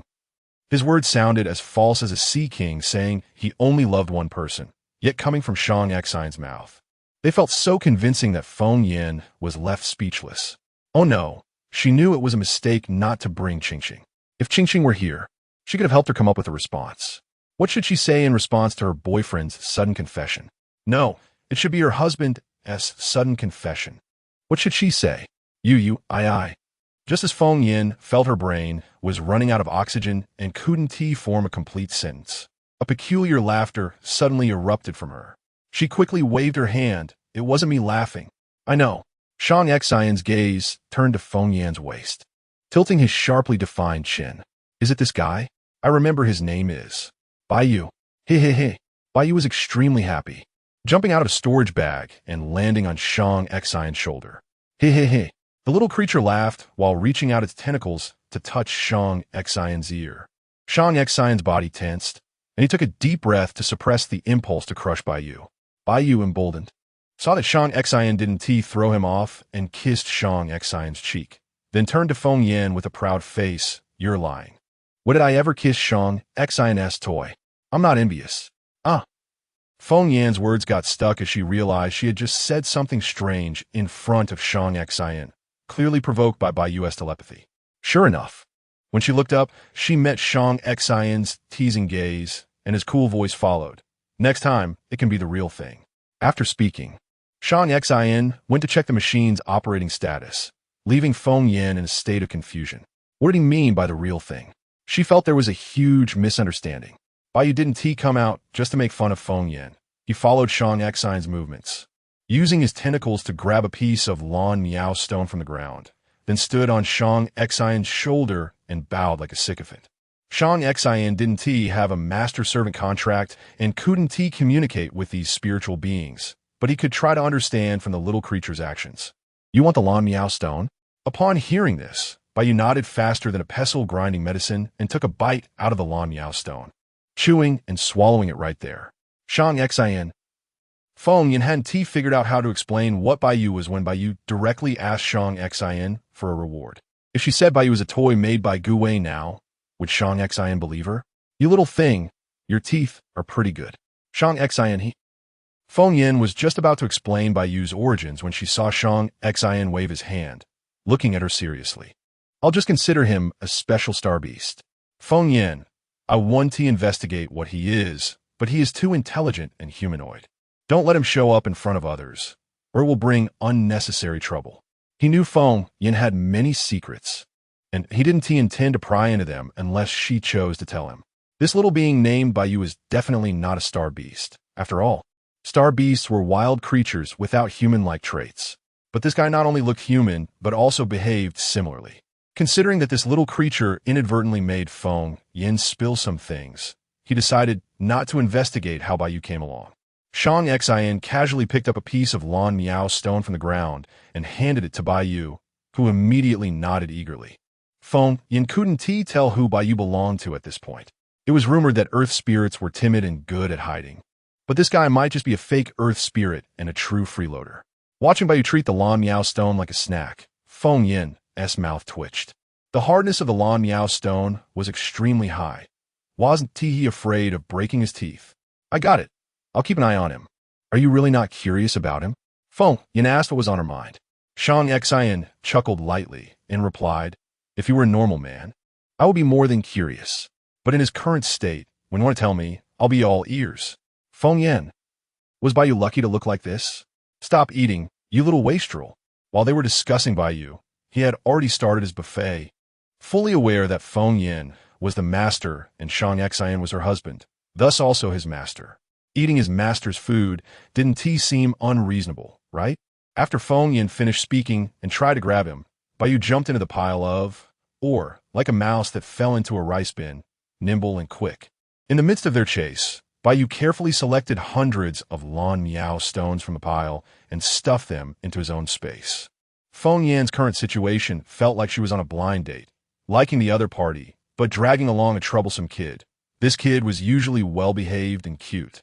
His words sounded as false as a sea king saying he only loved one person, yet coming from Shang Xian's mouth. They felt so convincing that Feng Yin was left speechless. Oh no, she knew it was a mistake not to bring Qingqing. If Qingqing were here, she could have helped her come up with a response. What should she say in response to her boyfriend's sudden confession? No, it should be her husband's sudden confession. What should she say? I. Just as Feng Yin felt her brain was running out of oxygen and couldn't form a complete sentence, a peculiar laughter suddenly erupted from her. She quickly waved her hand. It wasn't me laughing. I know. Shang Xian's gaze turned to Feng Yin's waist, tilting his sharply defined chin. Is it this guy? I remember his name is Baiyu. Baiyu was extremely happy, jumping out of a storage bag and landing on Shang Xian's shoulder. The little creature laughed while reaching out its tentacles to touch Shang Xian's ear. Shang Xian's body tensed, and he took a deep breath to suppress the impulse to crush Baiyu. Baiyu, emboldened, saw that Shang Xian didn't throw him off and kissed Shang Xian's cheek, then turned to Feng Yin with a proud face. You're lying. What did I ever kiss Shang Xian's toy? I'm not envious. Feng Yin's words got stuck as she realized she had just said something strange in front of Shang Xian, clearly provoked by Baiyu's telepathy. Sure enough, when she looked up, she met Shang Xian's teasing gaze, and his cool voice followed. Next time, it can be the real thing. After speaking, Shang Xian went to check the machine's operating status, leaving Feng Yin in a state of confusion. What did he mean by the real thing? She felt there was a huge misunderstanding. Baiyu didn't come out just to make fun of Feng Yin. He followed Shang Xian's movements, using his tentacles to grab a piece of Lan Miao stone from the ground, then stood on Shang Xian's shoulder and bowed like a sycophant. Shang Xian didn't have a master-servant contract and couldn't communicate with these spiritual beings, but he could try to understand from the little creature's actions. You want the Lan Miao stone? Upon hearing this, Baiyu nodded faster than a pestle grinding medicine and took a bite out of the Lan Miao stone, chewing and swallowing it right there. Shang Xian. Feng Yin hadn't figured out how to explain what Baiyu was when Baiyu directly asked Shang Xian for a reward. If she said Baiyu was a toy made by Gu Wei now, would Shang Xian believe her? You little thing, your teeth are pretty good. Shang Xian. Feng Yin was just about to explain Baiyu's origins when she saw Shang Xian wave his hand, looking at her seriously. I'll just consider him a special star beast. Feng Yin, I want to investigate what he is, but he is too intelligent and humanoid. Don't let him show up in front of others, or it will bring unnecessary trouble. He knew Feng Yin had many secrets, and he didn't intend to pry into them unless she chose to tell him. This little being named Baiyu is definitely not a star beast. After all, star beasts were wild creatures without human-like traits. But this guy not only looked human, but also behaved similarly. Considering that this little creature inadvertently made Feng Yin spill some things, he decided not to investigate how Baiyu came along. Shang Xian casually picked up a piece of Lan Miao stone from the ground and handed it to Baiyu, who immediately nodded eagerly. Feng Yin couldn't tell who Baiyu belonged to at this point. It was rumored that Earth spirits were timid and good at hiding. But this guy might just be a fake Earth spirit and a true freeloader. Watching Baiyu treat the Lan Miao stone like a snack, Feng Yin's mouth twitched. The hardness of the Lan Miao stone was extremely high. Wasn't he afraid of breaking his teeth? I got it. I'll keep an eye on him. Are you really not curious about him? Feng Yin asked what was on her mind. Shang Xian chuckled lightly and replied, if you were a normal man, I would be more than curious. But in his current state, when you want to tell me, I'll be all ears. Feng Yin. Was Baiyu lucky to look like this? Stop eating, you little wastrel. While they were discussing Baiyu, he had already started his buffet. Fully aware that Feng Yin was the master and Shang Xian was her husband, thus also his master. Eating his master's food didn't seem unreasonable, right? After Feng Yin finished speaking and tried to grab him, Baiyu jumped into the pile of, or, like a mouse that fell into a rice bin, nimble and quick. In the midst of their chase, Baiyu carefully selected hundreds of Lan Miao stones from the pile and stuffed them into his own space. Feng Yin's current situation felt like she was on a blind date, liking the other party, but dragging along a troublesome kid. This kid was usually well-behaved and cute.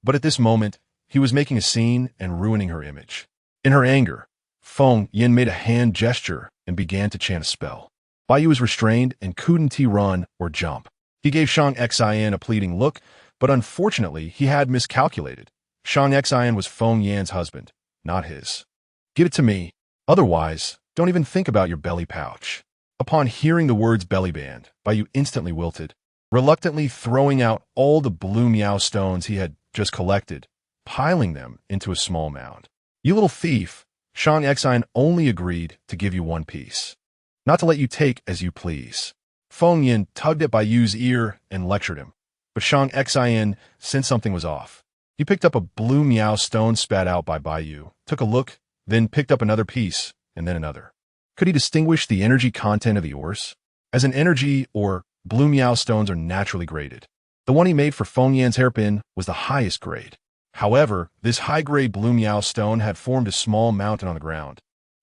But at this moment, he was making a scene and ruining her image. In her anger, Feng Yin made a hand gesture and began to chant a spell. Bai Yu was restrained and couldn't run or jump. He gave Shang Xian a pleading look, but unfortunately he had miscalculated. Shang Xian was Feng Yan's husband, not his. Give it to me. Otherwise, don't even think about your belly pouch. Upon hearing the words belly band, Bai Yu instantly wilted, reluctantly throwing out all the blue meow stones he had just collected, piling them into a small mound. You little thief, Shang Xian only agreed to give you one piece, not to let you take as you please. Feng Yin tugged at Bai Yu's ear and lectured him, but Shang Xian sensed something was off. He picked up a blue meow stone spat out by Bai Yu, took a look, then picked up another piece, and then another. Could he distinguish the energy content of the ores? As an energy or blue meow stones are naturally graded. The one he made for Feng Yan's hairpin was the highest grade. However, this high-grade blue meow stone had formed a small mountain on the ground,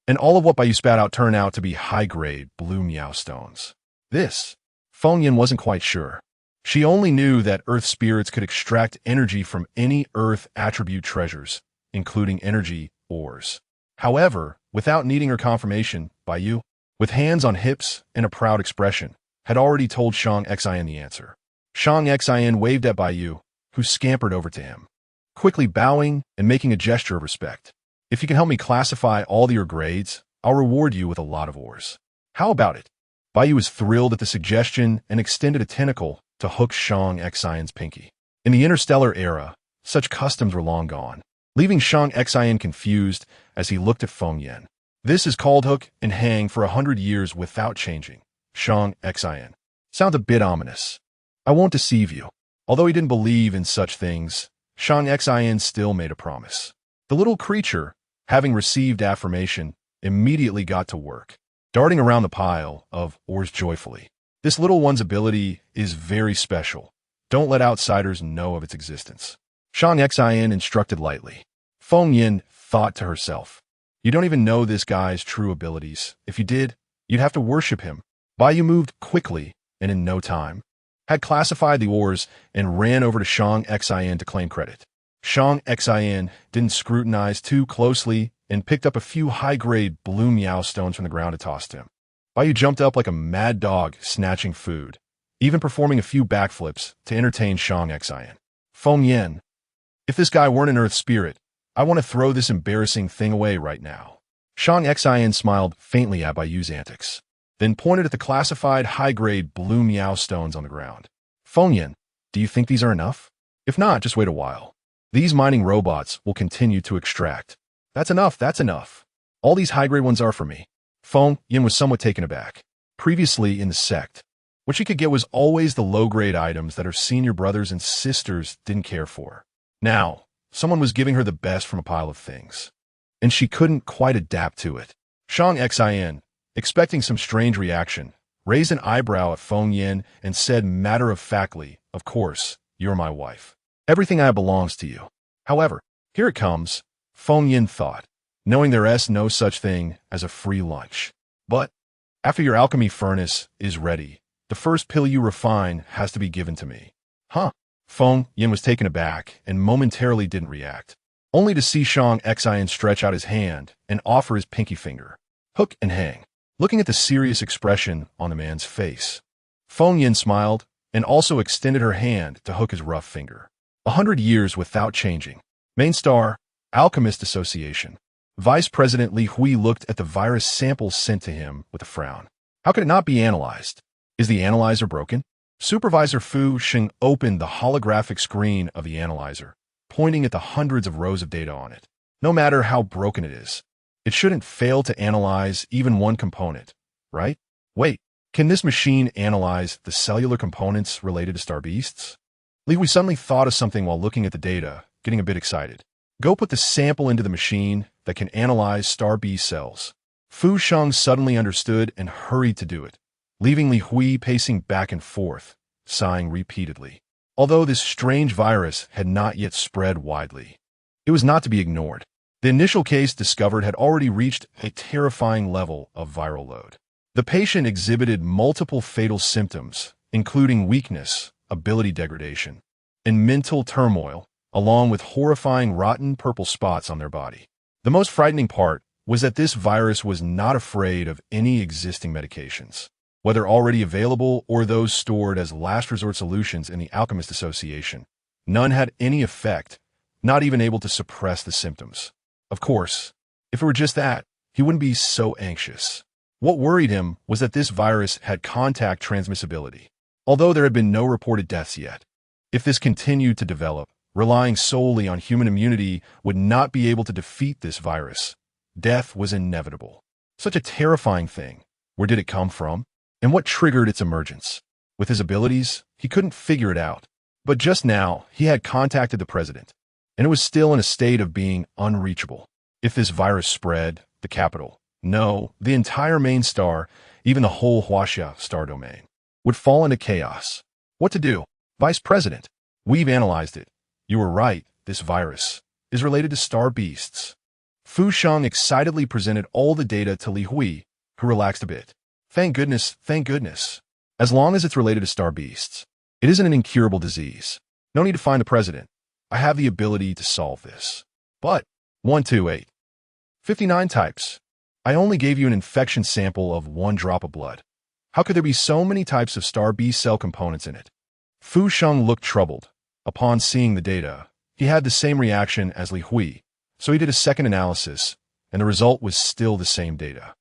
and all of what Bai Yu spat out turned out to be high-grade blue meow stones. This, Feng Yan wasn't quite sure. She only knew that earth spirits could extract energy from any earth attribute treasures, including energy ores. However, without needing her confirmation, Bai Yu, with hands on hips and a proud expression, had already told Shang Xian the answer. Shang Xian waved at Bai Yu, who scampered over to him, quickly bowing and making a gesture of respect. If you can help me classify all your grades, I'll reward you with a lot of ores. How about it? Bai Yu was thrilled at the suggestion and extended a tentacle to hook Shang Xian's pinky. In the interstellar era, such customs were long gone, leaving Shang Xian confused as he looked at Feng Yan. This is called hook and hang for 100 years without changing. Shang Xian. Sounds a bit ominous. I won't deceive you. Although he didn't believe in such things, Shang Xian still made a promise. The little creature, having received affirmation, immediately got to work, darting around the pile of ores joyfully. This little one's ability is very special. Don't let outsiders know of its existence. Shang Xian instructed lightly. Feng Yin thought to herself, you don't even know this guy's true abilities. If you did, you'd have to worship him. Bai Yu moved quickly and in no time had classified the ores and ran over to Shang Xian to claim credit. Shang Xian didn't scrutinize too closely and picked up a few high-grade blue meow stones from the ground and tossed him. Bai Yu jumped up like a mad dog snatching food, even performing a few backflips to entertain Shang Xian. Feng Yin, if this guy weren't an earth spirit, I want to throw this embarrassing thing away right now. Shang Xian smiled faintly at Bai Yu's antics, then pointed at the classified high-grade blue meow stones on the ground. Feng Yin, do you think these are enough? If not, just wait a while. These mining robots will continue to extract. That's enough, that's enough. All these high-grade ones are for me. Feng Yin was somewhat taken aback. Previously in the sect, what she could get was always the low-grade items that her senior brothers and sisters didn't care for. Now, someone was giving her the best from a pile of things, and she couldn't quite adapt to it. Shang Xian, expecting some strange reaction, raised an eyebrow at Feng Yin and said matter-of-factly, of course, you're my wife. Everything I have belongs to you. However, here it comes, Feng Yin thought, knowing there is no such thing as a free lunch. But after your alchemy furnace is ready, the first pill you refine has to be given to me. Huh? Feng Yin was taken aback and momentarily didn't react, only to see Shang Xian stretch out his hand and offer his pinky finger. Hook and hang. Looking at the serious expression on the man's face, Feng Yin smiled and also extended her hand to hook his rough finger. 100 years without changing. Main star, Alchemist Association. Vice President Li Hui looked at the virus samples sent to him with a frown. How could it not be analyzed? Is the analyzer broken? Supervisor Fu Xing opened the holographic screen of the analyzer, pointing at the hundreds of rows of data on it. No matter how broken it is, it shouldn't fail to analyze even one component, right? Wait, can this machine analyze the cellular components related to star beasts? Li Hui suddenly thought of something while looking at the data, getting a bit excited. Go put the sample into the machine that can analyze star beast cells. Fu Sheng suddenly understood and hurried to do it, leaving Li Hui pacing back and forth, sighing repeatedly. Although this strange virus had not yet spread widely, it was not to be ignored. The initial case discovered had already reached a terrifying level of viral load. The patient exhibited multiple fatal symptoms, including weakness, ability degradation, and mental turmoil, along with horrifying rotten purple spots on their body. The most frightening part was that this virus was not afraid of any existing medications, whether already available or those stored as last resort solutions in the Alchemist Association. None had any effect, not even able to suppress the symptoms. Of course, if it were just that, he wouldn't be so anxious. What worried him was that this virus had contact transmissibility, although there had been no reported deaths yet. If this continued to develop, relying solely on human immunity would not be able to defeat this virus. Death was inevitable. Such a terrifying thing. Where did it come from? And what triggered its emergence? With his abilities, he couldn't figure it out. But just now, he had contacted the president, and it was still in a state of being unreachable. If this virus spread, the capital, no, the entire main star, even the whole Huaxia star domain, would fall into chaos. What to do? Vice President, we've analyzed it. You were right, this virus is related to star beasts. Fu Sheng excitedly presented all the data to Li Hui, who relaxed a bit. Thank goodness, thank goodness. As long as it's related to star beasts, it isn't an incurable disease. No need to find the president. I have the ability to solve this. But, 128. 59 types. I only gave you an infection sample of 1 drop of blood. How could there be so many types of star B cell components in it? Fu Sheng looked troubled. Upon seeing the data, he had the same reaction as Li Hui, so he did a second analysis, and the result was still the same data.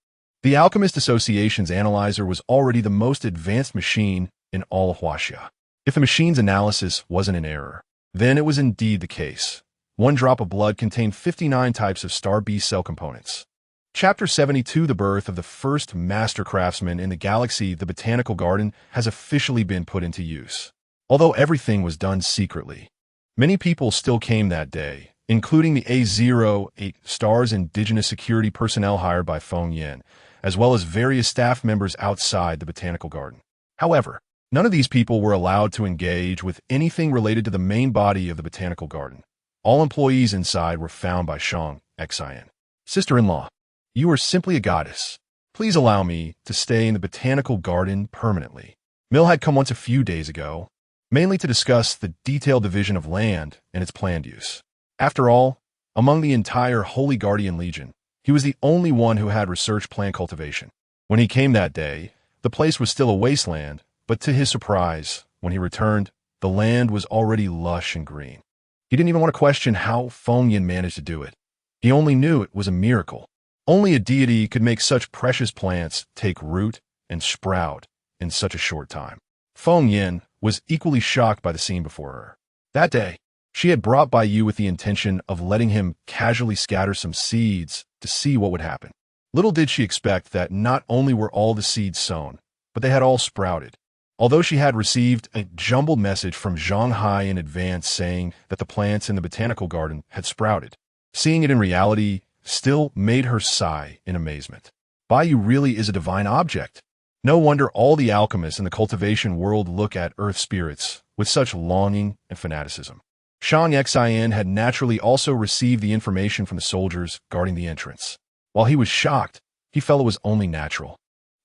The Alchemist Association's analyzer was already the most advanced machine in all of Huaxia. If the machine's analysis wasn't in error, then it was indeed the case. 1 drop of blood contained 59 types of star B cell components. Chapter 72, The Birth of the First Master Craftsman in the Galaxy, the Botanical Garden, has officially been put into use. Although everything was done secretly, many people still came that day, including the A08 Star's indigenous security personnel hired by Feng Yin, as well as various staff members outside the Botanical Garden. However, none of these people were allowed to engage with anything related to the main body of the Botanical Garden. All employees inside were found by Shang Xian. Sister-in-law, you are simply a goddess. Please allow me to stay in the Botanical Garden permanently. Mill had come once a few days ago, mainly to discuss the detailed division of land and its planned use. After all, among the entire Holy Guardian Legion, he was the only one who had research plant cultivation. When he came that day, the place was still a wasteland, but to his surprise, when he returned, the land was already lush and green. He didn't even want to question how Feng Yin managed to do it. He only knew it was a miracle. Only a deity could make such precious plants take root and sprout in such a short time. Feng Yin was equally shocked by the scene before her. That day, she had brought Bai Yu with the intention of letting him casually scatter some seeds to see what would happen. Little did she expect that not only were all the seeds sown, but they had all sprouted. Although she had received a jumbled message from Zhang Hai in advance saying that the plants in the Botanical Garden had sprouted, seeing it in reality still made her sigh in amazement. Bai Yu really is a divine object. No wonder all the alchemists in the cultivation world look at earth spirits with such longing and fanaticism. Shang Xian had naturally also received the information from the soldiers guarding the entrance. While he was shocked, he felt it was only natural.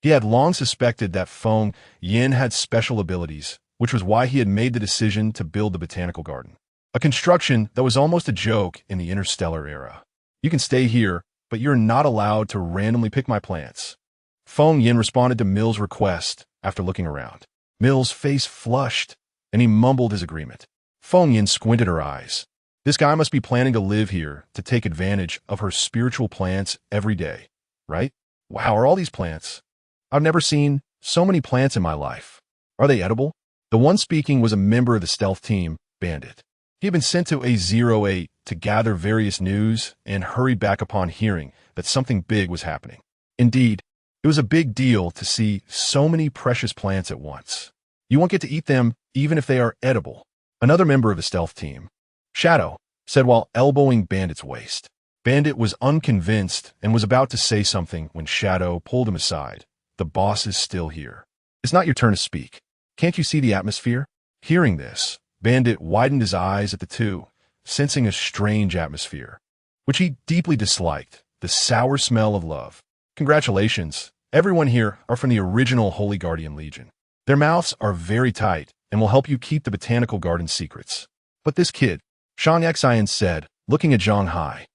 He had long suspected that Feng Yin had special abilities, which was why he had made the decision to build the Botanical Garden. A construction that was almost a joke in the interstellar era. You can stay here, but you're not allowed to randomly pick my plants. Feng Yin responded to Mill's request after looking around. Mill's face flushed, and he mumbled his agreement. Feng Yin squinted her eyes. This guy must be planning to live here to take advantage of her spiritual plants every day, right? Wow, are all these plants? I've never seen so many plants in my life. Are they edible? The one speaking was a member of the stealth team, Bandit. He had been sent to A08 to gather various news and hurried back upon hearing that something big was happening. Indeed, it was a big deal to see so many precious plants at once. You won't get to eat them even if they are edible. Another member of the stealth team, Shadow, said while elbowing Bandit's waist. Bandit was unconvinced and was about to say something when Shadow pulled him aside. The boss is still here. It's not your turn to speak. Can't you see the atmosphere? Hearing this, Bandit widened his eyes at the two, sensing a strange atmosphere, which he deeply disliked, the sour smell of love. Congratulations, everyone here are from the original Holy Guardian Legion. Their mouths are very tight and will help you keep the Botanical Garden secrets. But this kid, Shang Xian said, looking at Zhang Hai,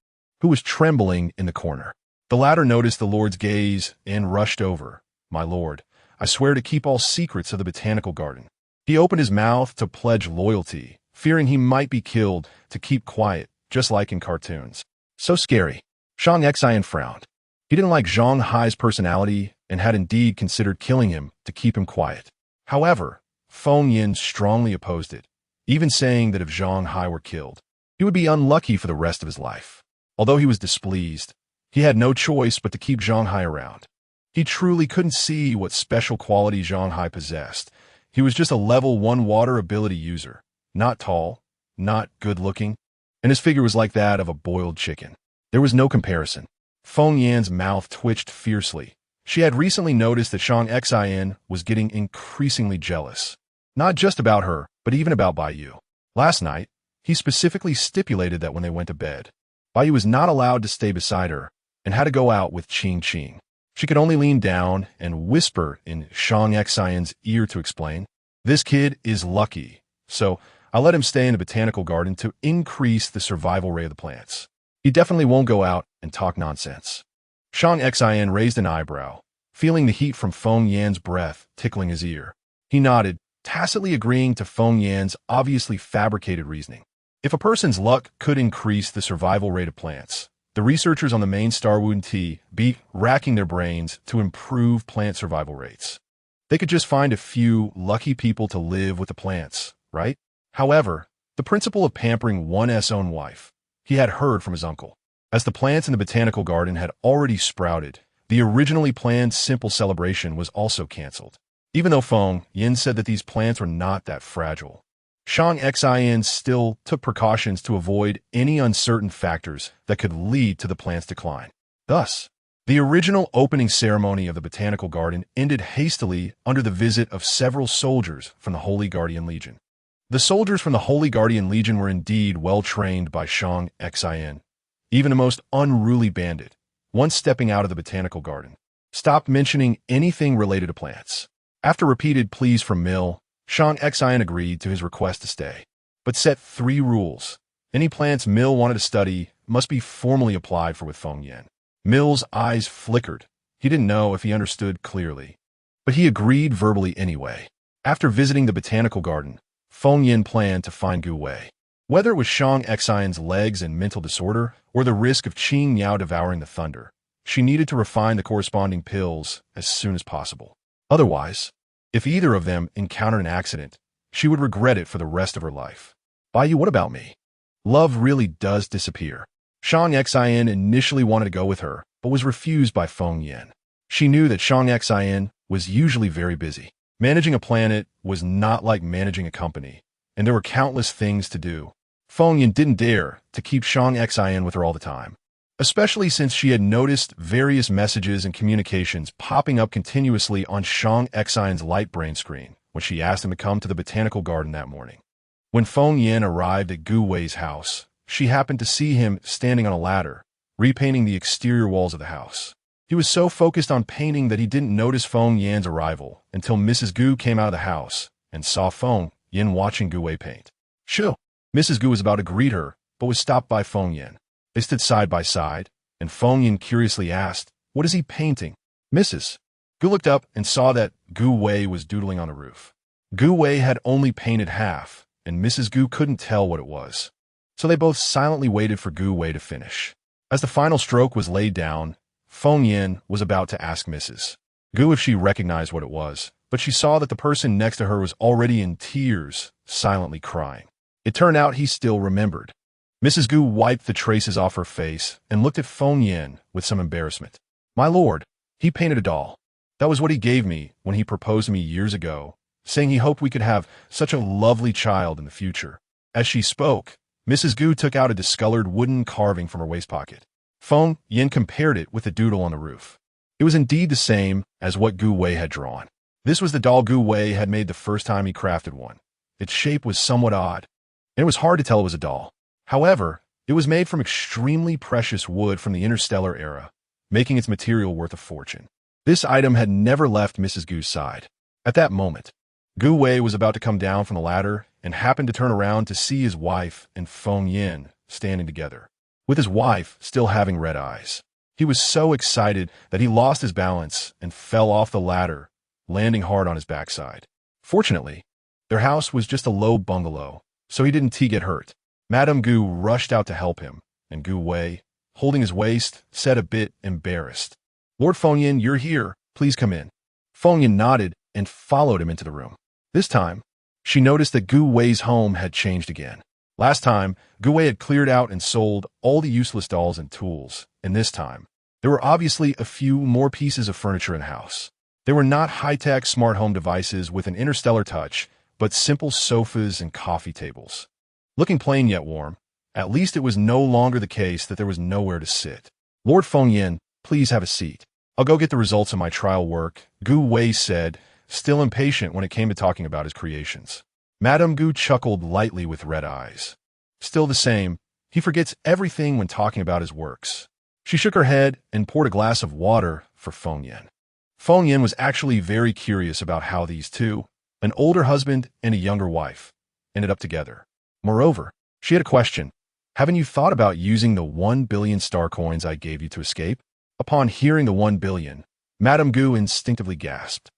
who was trembling in the corner. The latter noticed the Lord's gaze and rushed over. My lord, I swear to keep all secrets of the botanical garden. He opened his mouth to pledge loyalty, fearing he might be killed, to keep quiet, just like in cartoons. So scary. Shang Xian frowned. He didn't like Zhang Hai's personality and had indeed considered killing him to keep him quiet. However, Feng Yin strongly opposed it, even saying that if Zhang Hai were killed, he would be unlucky for the rest of his life. Although he was displeased, he had no choice but to keep Zhang Hai around. He truly couldn't see what special quality Zhang Hai possessed. He was just a level 1 water ability user, not tall, not good-looking, and his figure was like that of a boiled chicken. There was no comparison. Feng Yan's mouth twitched fiercely. She had recently noticed that Shang Xian was getting increasingly jealous. Not just about her, but even about Baiyu. Last night, he specifically stipulated that when they went to bed, Baiyu was not allowed to stay beside her and had to go out with Qing Qing. She could only lean down and whisper in Shang Xian's ear to explain, "This kid is lucky, so I'll let him stay in the botanical garden to increase the survival rate of the plants. He definitely won't go out and talk nonsense." Shang Xian raised an eyebrow, feeling the heat from Feng Yan's breath tickling his ear. He nodded, tacitly agreeing to Feng Yan's obviously fabricated reasoning. If a person's luck could increase the survival rate of plants, the researchers on the main star would be racking their brains to improve plant survival rates. They could just find a few lucky people to live with the plants, right? However, the principle of pampering one's own wife, he had heard from his uncle. As the plants in the botanical garden had already sprouted, the originally planned simple celebration was also canceled. Even though Feng Yin said that these plants were not that fragile, Shang Xian still took precautions to avoid any uncertain factors that could lead to the plant's decline. Thus, the original opening ceremony of the botanical garden ended hastily under the visit of several soldiers from the Holy Guardian Legion. The soldiers from the Holy Guardian Legion were indeed well trained by Shang Xian. Even the most unruly bandit, once stepping out of the botanical garden, stopped mentioning anything related to plants. After repeated pleas from Mill, Shang Xian agreed to his request to stay, but set 3 rules. Any plants Mill wanted to study must be formally applied for with Feng Yan. Mill's eyes flickered. He didn't know if he understood clearly, but he agreed verbally anyway. After visiting the botanical garden, Feng Yan planned to find Gu Wei. Whether it was Shang Xian's legs and mental disorder, or the risk of Qing Yao devouring the thunder, she needed to refine the corresponding pills as soon as possible. Otherwise, if either of them encountered an accident, she would regret it for the rest of her life. Baiyu, what about me? Love really does disappear. Shang Xian initially wanted to go with her, but was refused by Feng Yan. She knew that Shang Xian was usually very busy. Managing a planet was not like managing a company, and there were countless things to do. Feng Yan didn't dare to keep Shang Xian with her all the time, especially since she had noticed various messages and communications popping up continuously on Shang Xian's light brain screen when she asked him to come to the botanical garden that morning. When Feng Yan arrived at Gu Wei's house, she happened to see him standing on a ladder, repainting the exterior walls of the house. He was so focused on painting that he didn't notice Feng Yan's arrival until Mrs. Gu came out of the house and saw Feng Yan watching Gu Wei paint. Shoo! Mrs. Gu was about to greet her, but was stopped by Feng Yan. They stood side by side, and Feng Yan curiously asked, "What is he painting?" "Mrs." Gu looked up and saw that Gu Wei was doodling on the roof. Gu Wei had only painted half, and Mrs. Gu couldn't tell what it was. So they both silently waited for Gu Wei to finish. As the final stroke was laid down, Feng Yan was about to ask Mrs. Gu if she recognized what it was, but she saw that the person next to her was already in tears, silently crying. It turned out he still remembered. Mrs. Gu wiped the traces off her face and looked at Feng Yan with some embarrassment. "My lord, he painted a doll. That was what he gave me when he proposed to me years ago, saying he hoped we could have such a lovely child in the future." As she spoke, Mrs. Gu took out a discolored wooden carving from her waist pocket. Feng Yan compared it with the doodle on the roof. It was indeed the same as what Gu Wei had drawn. This was the doll Gu Wei had made the first time he crafted one. Its shape was somewhat odd, and it was hard to tell it was a doll. However, it was made from extremely precious wood from the interstellar era, making its material worth a fortune. This item had never left Mrs. Gu's side. At that moment, Gu Wei was about to come down from the ladder and happened to turn around to see his wife and Feng Yin standing together, with his wife still having red eyes. He was so excited that he lost his balance and fell off the ladder, landing hard on his backside. Fortunately, their house was just a low bungalow, so he didn't get hurt. Madame Gu rushed out to help him, and Gu Wei, holding his waist, said a bit embarrassed, "Lord Feng Yin, you're here. Please come in." Feng Yin nodded and followed him into the room. This time, she noticed that Gu Wei's home had changed again. Last time, Gu Wei had cleared out and sold all the useless dolls and tools, and this time, there were obviously a few more pieces of furniture in the house. They were not high-tech smart home devices with an interstellar touch, but simple sofas and coffee tables. Looking plain yet warm, at least it was no longer the case that there was nowhere to sit. "Lord Feng Yin, please have a seat. I'll go get the results of my trial work," Gu Wei said, still impatient when it came to talking about his creations. Madame Gu chuckled lightly with red eyes. Still the same, he forgets everything when talking about his works. She shook her head and poured a glass of water for Feng Yin. Feng Yin was actually very curious about how these two, an older husband and a younger wife, ended up together. Moreover, she had a question. "Haven't you thought about using the 1 billion star coins I gave you to escape?" Upon hearing the 1 billion, Madame Gu instinctively gasped.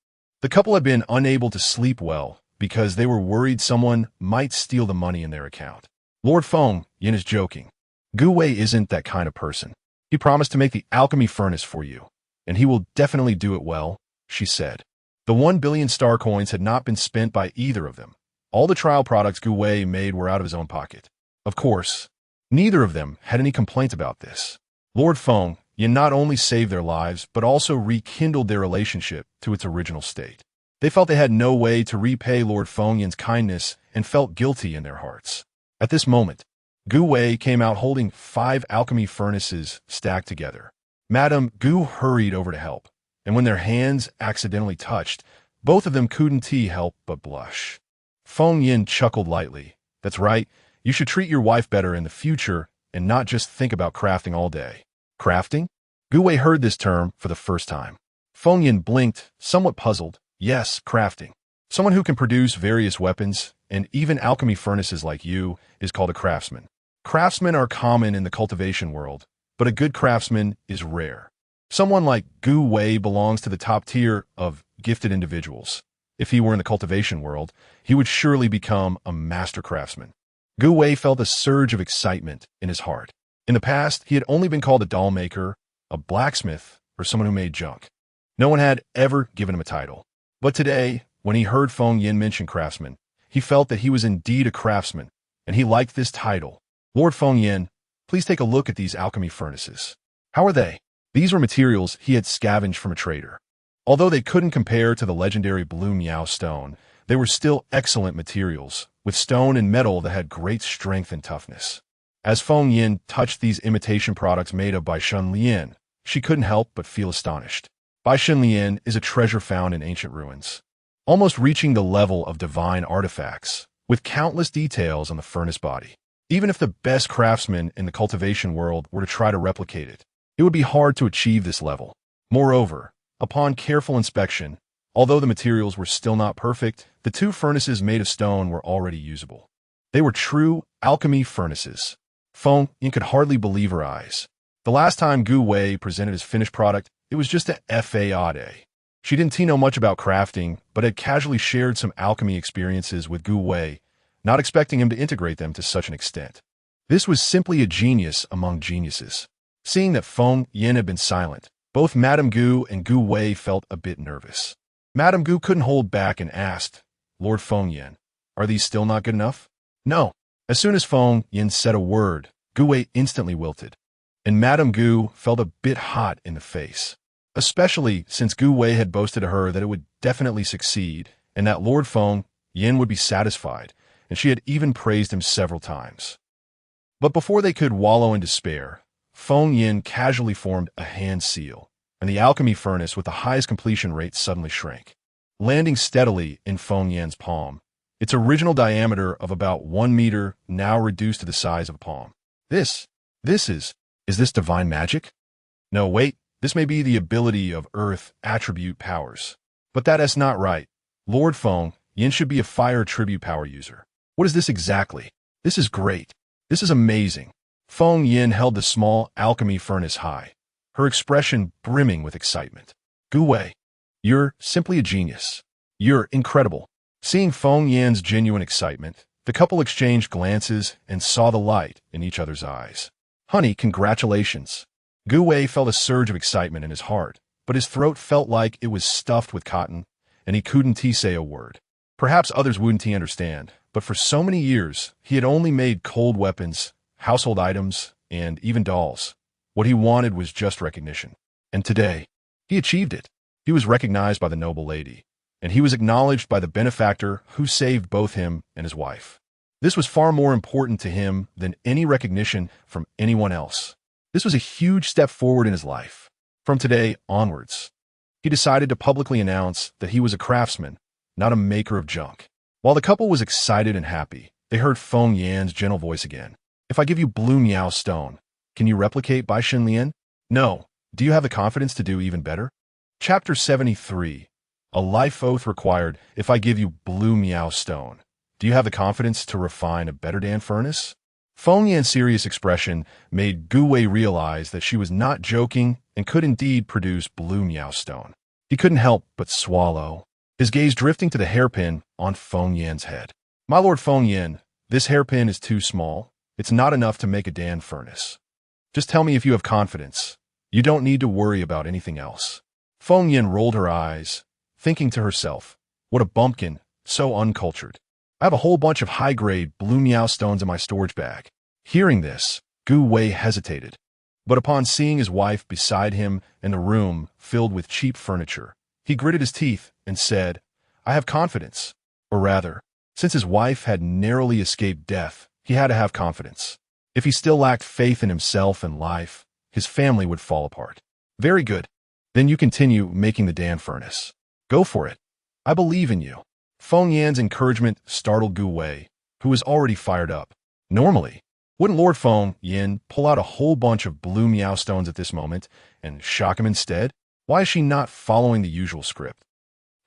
The couple had been unable to sleep well because they were worried someone might steal the money in their account. "Lord Feng Yin is joking. Gu Wei isn't that kind of person. He promised to make the alchemy furnace for you, and he will definitely do it well," she said. The 1 billion star coins had not been spent by either of them. All the trial products Gu Wei made were out of his own pocket. Of course, neither of them had any complaint about this. Lord Feng Yin not only saved their lives, but also rekindled their relationship to its original state. They felt they had no way to repay Lord Feng Yin's kindness and felt guilty in their hearts. At this moment, Gu Wei came out holding 5 alchemy furnaces stacked together. Madame Gu hurried over to help, and when their hands accidentally touched, both of them couldn't help but blush. Feng Yin chuckled lightly. "That's right, you should treat your wife better in the future and not just think about crafting all day." Crafting? Gu Wei heard this term for the first time. Feng Yin blinked, somewhat puzzled. "Yes, crafting. Someone who can produce various weapons, and even alchemy furnaces like you, is called a craftsman. Craftsmen are common in the cultivation world, but a good craftsman is rare. Someone like Gu Wei belongs to the top tier of gifted individuals. If he were in the cultivation world, he would surely become a master craftsman." Gu Wei felt a surge of excitement in his heart. In the past, he had only been called a doll maker, a blacksmith, or someone who made junk. No one had ever given him a title. But today, when he heard Feng Yin mention craftsman, he felt that he was indeed a craftsman, and he liked this title. "Lord Feng Yin, please take a look at these alchemy furnaces. How are they?" These were materials he had scavenged from a trader. Although they couldn't compare to the legendary blue Miao stone, they were still excellent materials, with stone and metal that had great strength and toughness. As Feng Yin touched these imitation products made of Bai Shun Lian, she couldn't help but feel astonished. Bai Shun Lian is a treasure found in ancient ruins, almost reaching the level of divine artifacts, with countless details on the furnace body. Even if the best craftsmen in the cultivation world were to try to replicate it, it would be hard to achieve this level. Moreover, upon careful inspection, although the materials were still not perfect, the 2 furnaces made of stone were already usable. They were true alchemy furnaces. Feng Yin could hardly believe her eyes. The last time Gu Wei presented his finished product, it was just a FAAD. She didn't know much about crafting, but had casually shared some alchemy experiences with Gu Wei, not expecting him to integrate them to such an extent. This was simply a genius among geniuses. Seeing that Feng Yin had been silent, both Madame Gu and Gu Wei felt a bit nervous. Madame Gu couldn't hold back and asked, "Lord Feng Yin, are these still not good enough?" "No." As soon as Feng Yin said a word, Gu Wei instantly wilted, and Madame Gu felt a bit hot in the face, especially since Gu Wei had boasted to her that it would definitely succeed and that Lord Feng Yin would be satisfied, and she had even praised him several times. But before they could wallow in despair, Feng Yin casually formed a hand seal, and the alchemy furnace with the highest completion rate suddenly shrank, landing steadily in Feng Yin's palm. Its original diameter of about 1 meter now reduced to the size of a palm. Is this divine magic? No, wait, this may be the ability of earth attribute powers. But that is not right. Lord Feng Yin should be a fire tribute power user. What is this exactly? This is great. This is amazing. Feng Yin held the small alchemy furnace high, her expression brimming with excitement. Gu Wei, you're simply a genius. You're incredible. Seeing Feng Yin's genuine excitement, the couple exchanged glances and saw the light in each other's eyes. Honey, congratulations. Gu Wei felt a surge of excitement in his heart, but his throat felt like it was stuffed with cotton, and he couldn't say a word. Perhaps others wouldn't understand, but for so many years, he had only made cold weapons, household items, and even dolls. What he wanted was just recognition. And today, he achieved it. He was recognized by the noble lady, and he was acknowledged by the benefactor who saved both him and his wife. This was far more important to him than any recognition from anyone else. This was a huge step forward in his life. From today onwards, he decided to publicly announce that he was a craftsman, not a maker of junk. While the couple was excited and happy, they heard Feng Yan's gentle voice again. If I give you blue Miao stone, can you replicate Bai Shin Lian? No. Do you have the confidence to do even better? Chapter 73. A life oath required. If I give you blue Miao stone, do you have the confidence to refine a better Dan furnace? Feng Yan's serious expression made Gu Wei realize that she was not joking and could indeed produce blue Miao stone. He couldn't help but swallow, his gaze drifting to the hairpin on Feng Yan's head. My lord Feng Yan, this hairpin is too small. It's not enough to make a Dan furnace. Just tell me if you have confidence. You don't need to worry about anything else. Feng Yan rolled her eyes, thinking to herself, what a bumpkin, so uncultured. I have a whole bunch of high-grade blue Miao stones in my storage bag. Hearing this, Gu Wei hesitated. But upon seeing his wife beside him in the room filled with cheap furniture, he gritted his teeth and said, I have confidence. Or rather, since his wife had narrowly escaped death, he had to have confidence. If he still lacked faith in himself and life, his family would fall apart. Very good. Then you continue making the Dan furnace. Go for it. I believe in you. Feng Yan's encouragement startled Gu Wei, who was already fired up. Normally, wouldn't Lord Feng Yan pull out a whole bunch of blue Miao stones at this moment and shock him instead? Why is she not following the usual script?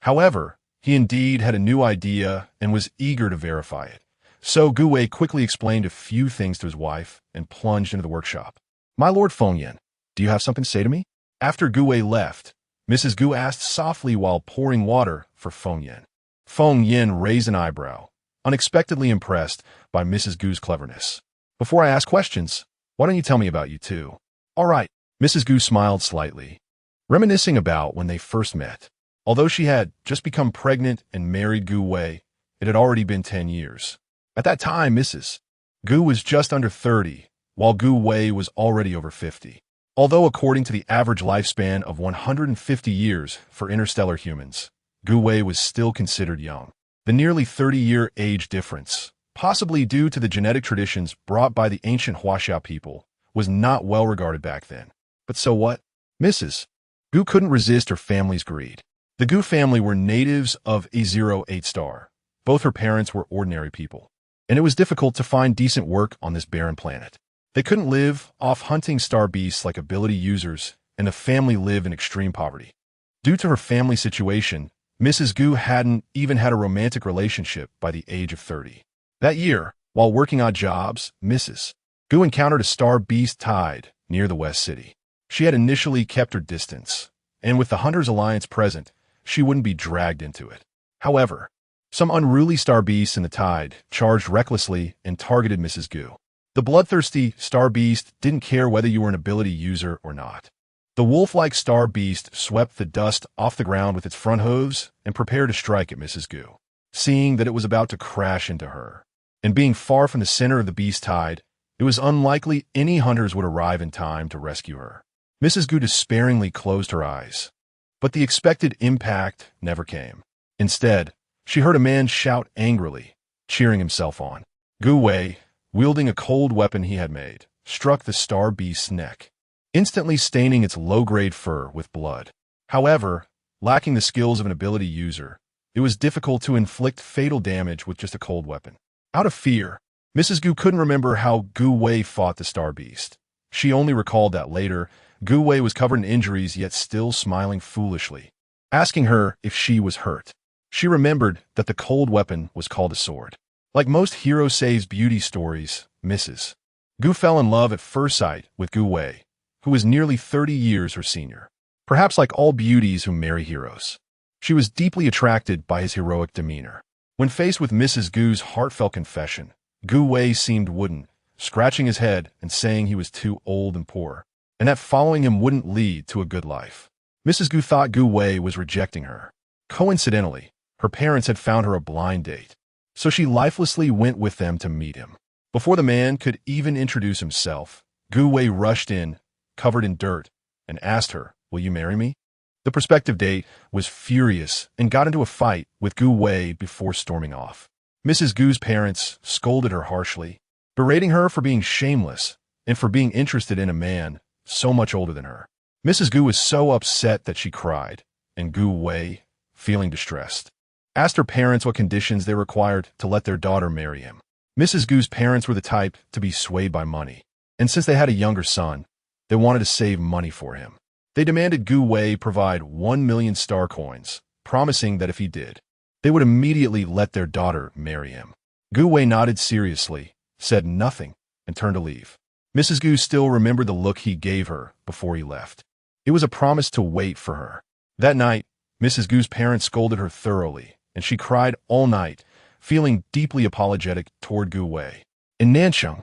However, he indeed had a new idea and was eager to verify it. So Gu Wei quickly explained a few things to his wife and plunged into the workshop. My lord Feng Yan, do you have something to say to me? After Gu Wei left, Mrs. Gu asked softly while pouring water for Feng Yan. Feng Yan raised an eyebrow, unexpectedly impressed by Mrs. Gu's cleverness. Before I ask questions, why don't you tell me about you too? All right, Mrs. Gu smiled slightly, reminiscing about when they first met. Although she had just become pregnant and married Gu Wei, it had already been 10 years. At that time, Mrs. Gu was just under 30, while Gu Wei was already over 50. Although according to the average lifespan of 150 years for interstellar humans, Gu Wei was still considered young. The nearly 30-year age difference, possibly due to the genetic traditions brought by the ancient Huaxia people, was not well regarded back then. But so what? Mrs. Gu couldn't resist her family's greed. The Gu family were natives of A08 star. Both her parents were ordinary people, and it was difficult to find decent work on this barren planet. They couldn't live off hunting star beasts like ability users, and the family lived in extreme poverty. Due to her family situation, Mrs. Gu hadn't even had a romantic relationship by the age of 30. That year, while working odd jobs, Mrs. Gu encountered a star beast tide near the West City. She had initially kept her distance, and with the Hunters Alliance present, she wouldn't be dragged into it. However, some unruly star beasts in the tide charged recklessly and targeted Mrs. Gu. The bloodthirsty star beast didn't care whether you were an ability user or not. The wolf-like star beast swept the dust off the ground with its front hooves and prepared to strike at Mrs. Gu. Seeing that it was about to crash into her, and being far from the center of the beast tide, it was unlikely any hunters would arrive in time to rescue her. Mrs. Gu despairingly closed her eyes, but the expected impact never came. Instead, she heard a man shout angrily, cheering himself on. Gu Wei, wielding a cold weapon he had made, struck the star beast's neck, instantly staining its low-grade fur with blood. However, lacking the skills of an ability user, it was difficult to inflict fatal damage with just a cold weapon. Out of fear, Mrs. Gu couldn't remember how Gu Wei fought the star beast. She only recalled that later, Gu Wei was covered in injuries yet still smiling foolishly, asking her if she was hurt. She remembered that the cold weapon was called a sword. Like most hero saves beauty stories, Mrs. Gu fell in love at first sight with Gu Wei, who was nearly 30 years her senior. Perhaps like all beauties who marry heroes, she was deeply attracted by his heroic demeanor. When faced with Mrs. Gu's heartfelt confession, Gu Wei seemed wooden, scratching his head and saying he was too old and poor, and that following him wouldn't lead to a good life. Mrs. Gu thought Gu Wei was rejecting her. Coincidentally, her parents had found her a blind date, so she lifelessly went with them to meet him. Before the man could even introduce himself, Gu Wei rushed in, covered in dirt, and asked her, "Will you marry me?" The prospective date was furious and got into a fight with Gu Wei before storming off. Mrs. Gu's parents scolded her harshly, berating her for being shameless and for being interested in a man so much older than her. Mrs. Gu was so upset that she cried, and Gu Wei, feeling distressed, asked her parents what conditions they required to let their daughter marry him. Mrs. Gu's parents were the type to be swayed by money, and since they had a younger son, they wanted to save money for him. They demanded Gu Wei provide 1 million star coins, promising that if he did, they would immediately let their daughter marry him. Gu Wei nodded seriously, said nothing, and turned to leave. Mrs. Gu still remembered the look he gave her before he left. It was a promise to wait for her. That night, Mrs. Gu's parents scolded her thoroughly, and she cried all night, feeling deeply apologetic toward Gu Wei. In Nansheng,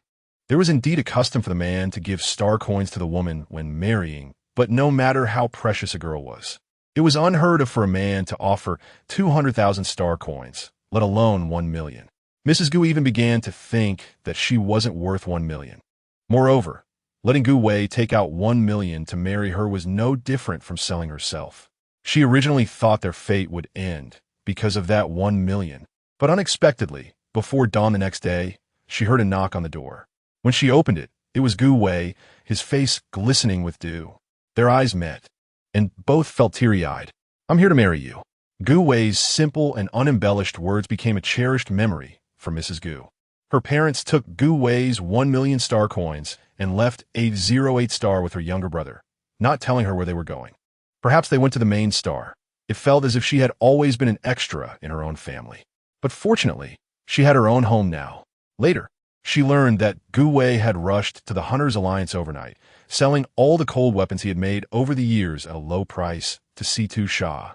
there was indeed a custom for the man to give star coins to the woman when marrying, but no matter how precious a girl was, it was unheard of for a man to offer 200,000 star coins, let alone 1 million. Mrs. Gu even began to think that she wasn't worth 1 million. Moreover, letting Gu Wei take out 1 million to marry her was no different from selling herself. She originally thought their fate would end because of that 1 million, but unexpectedly, before dawn the next day, she heard a knock on the door. When she opened it, it was Gu Wei, his face glistening with dew. Their eyes met, and both felt teary-eyed. "I'm here to marry you." Gu Wei's simple and unembellished words became a cherished memory for Mrs. Gu. Her parents took Gu Wei's 1 million star coins and left 808 star with her younger brother, not telling her where they were going. Perhaps they went to the main star. It felt as if she had always been an extra in her own family. But fortunately, she had her own home now. Later, she learned that Gu Wei had rushed to the Hunters Alliance overnight, selling all the cold weapons he had made over the years at a low price to C2 Sha,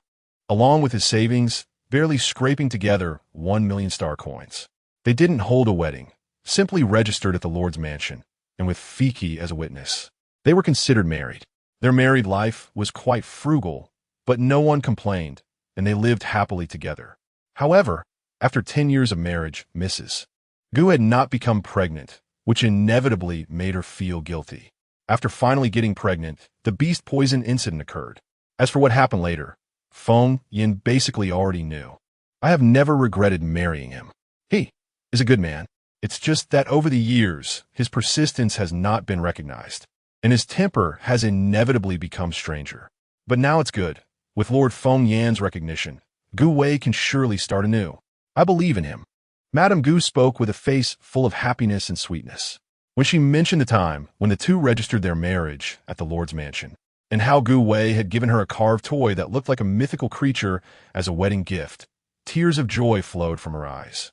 along with his savings, barely scraping together 1 million star coins. They didn't hold a wedding, simply registered at the Lord's mansion, and with Fiki as a witness. They were considered married. Their married life was quite frugal, but no one complained, and they lived happily together. However, after 10 years of marriage, Mrs. Gu had not become pregnant, which inevitably made her feel guilty. After finally getting pregnant, the beast poison incident occurred. As for what happened later, Feng Yin basically already knew. "I have never regretted marrying him. He is a good man. It's just that over the years, his persistence has not been recognized, and his temper has inevitably become stranger. But now it's good. With Lord Feng Yan's recognition, Gu Wei can surely start anew. I believe in him." Madame Gu spoke with a face full of happiness and sweetness. When she mentioned the time when the two registered their marriage at the Lord's mansion, and how Gu Wei had given her a carved toy that looked like a mythical creature as a wedding gift, tears of joy flowed from her eyes.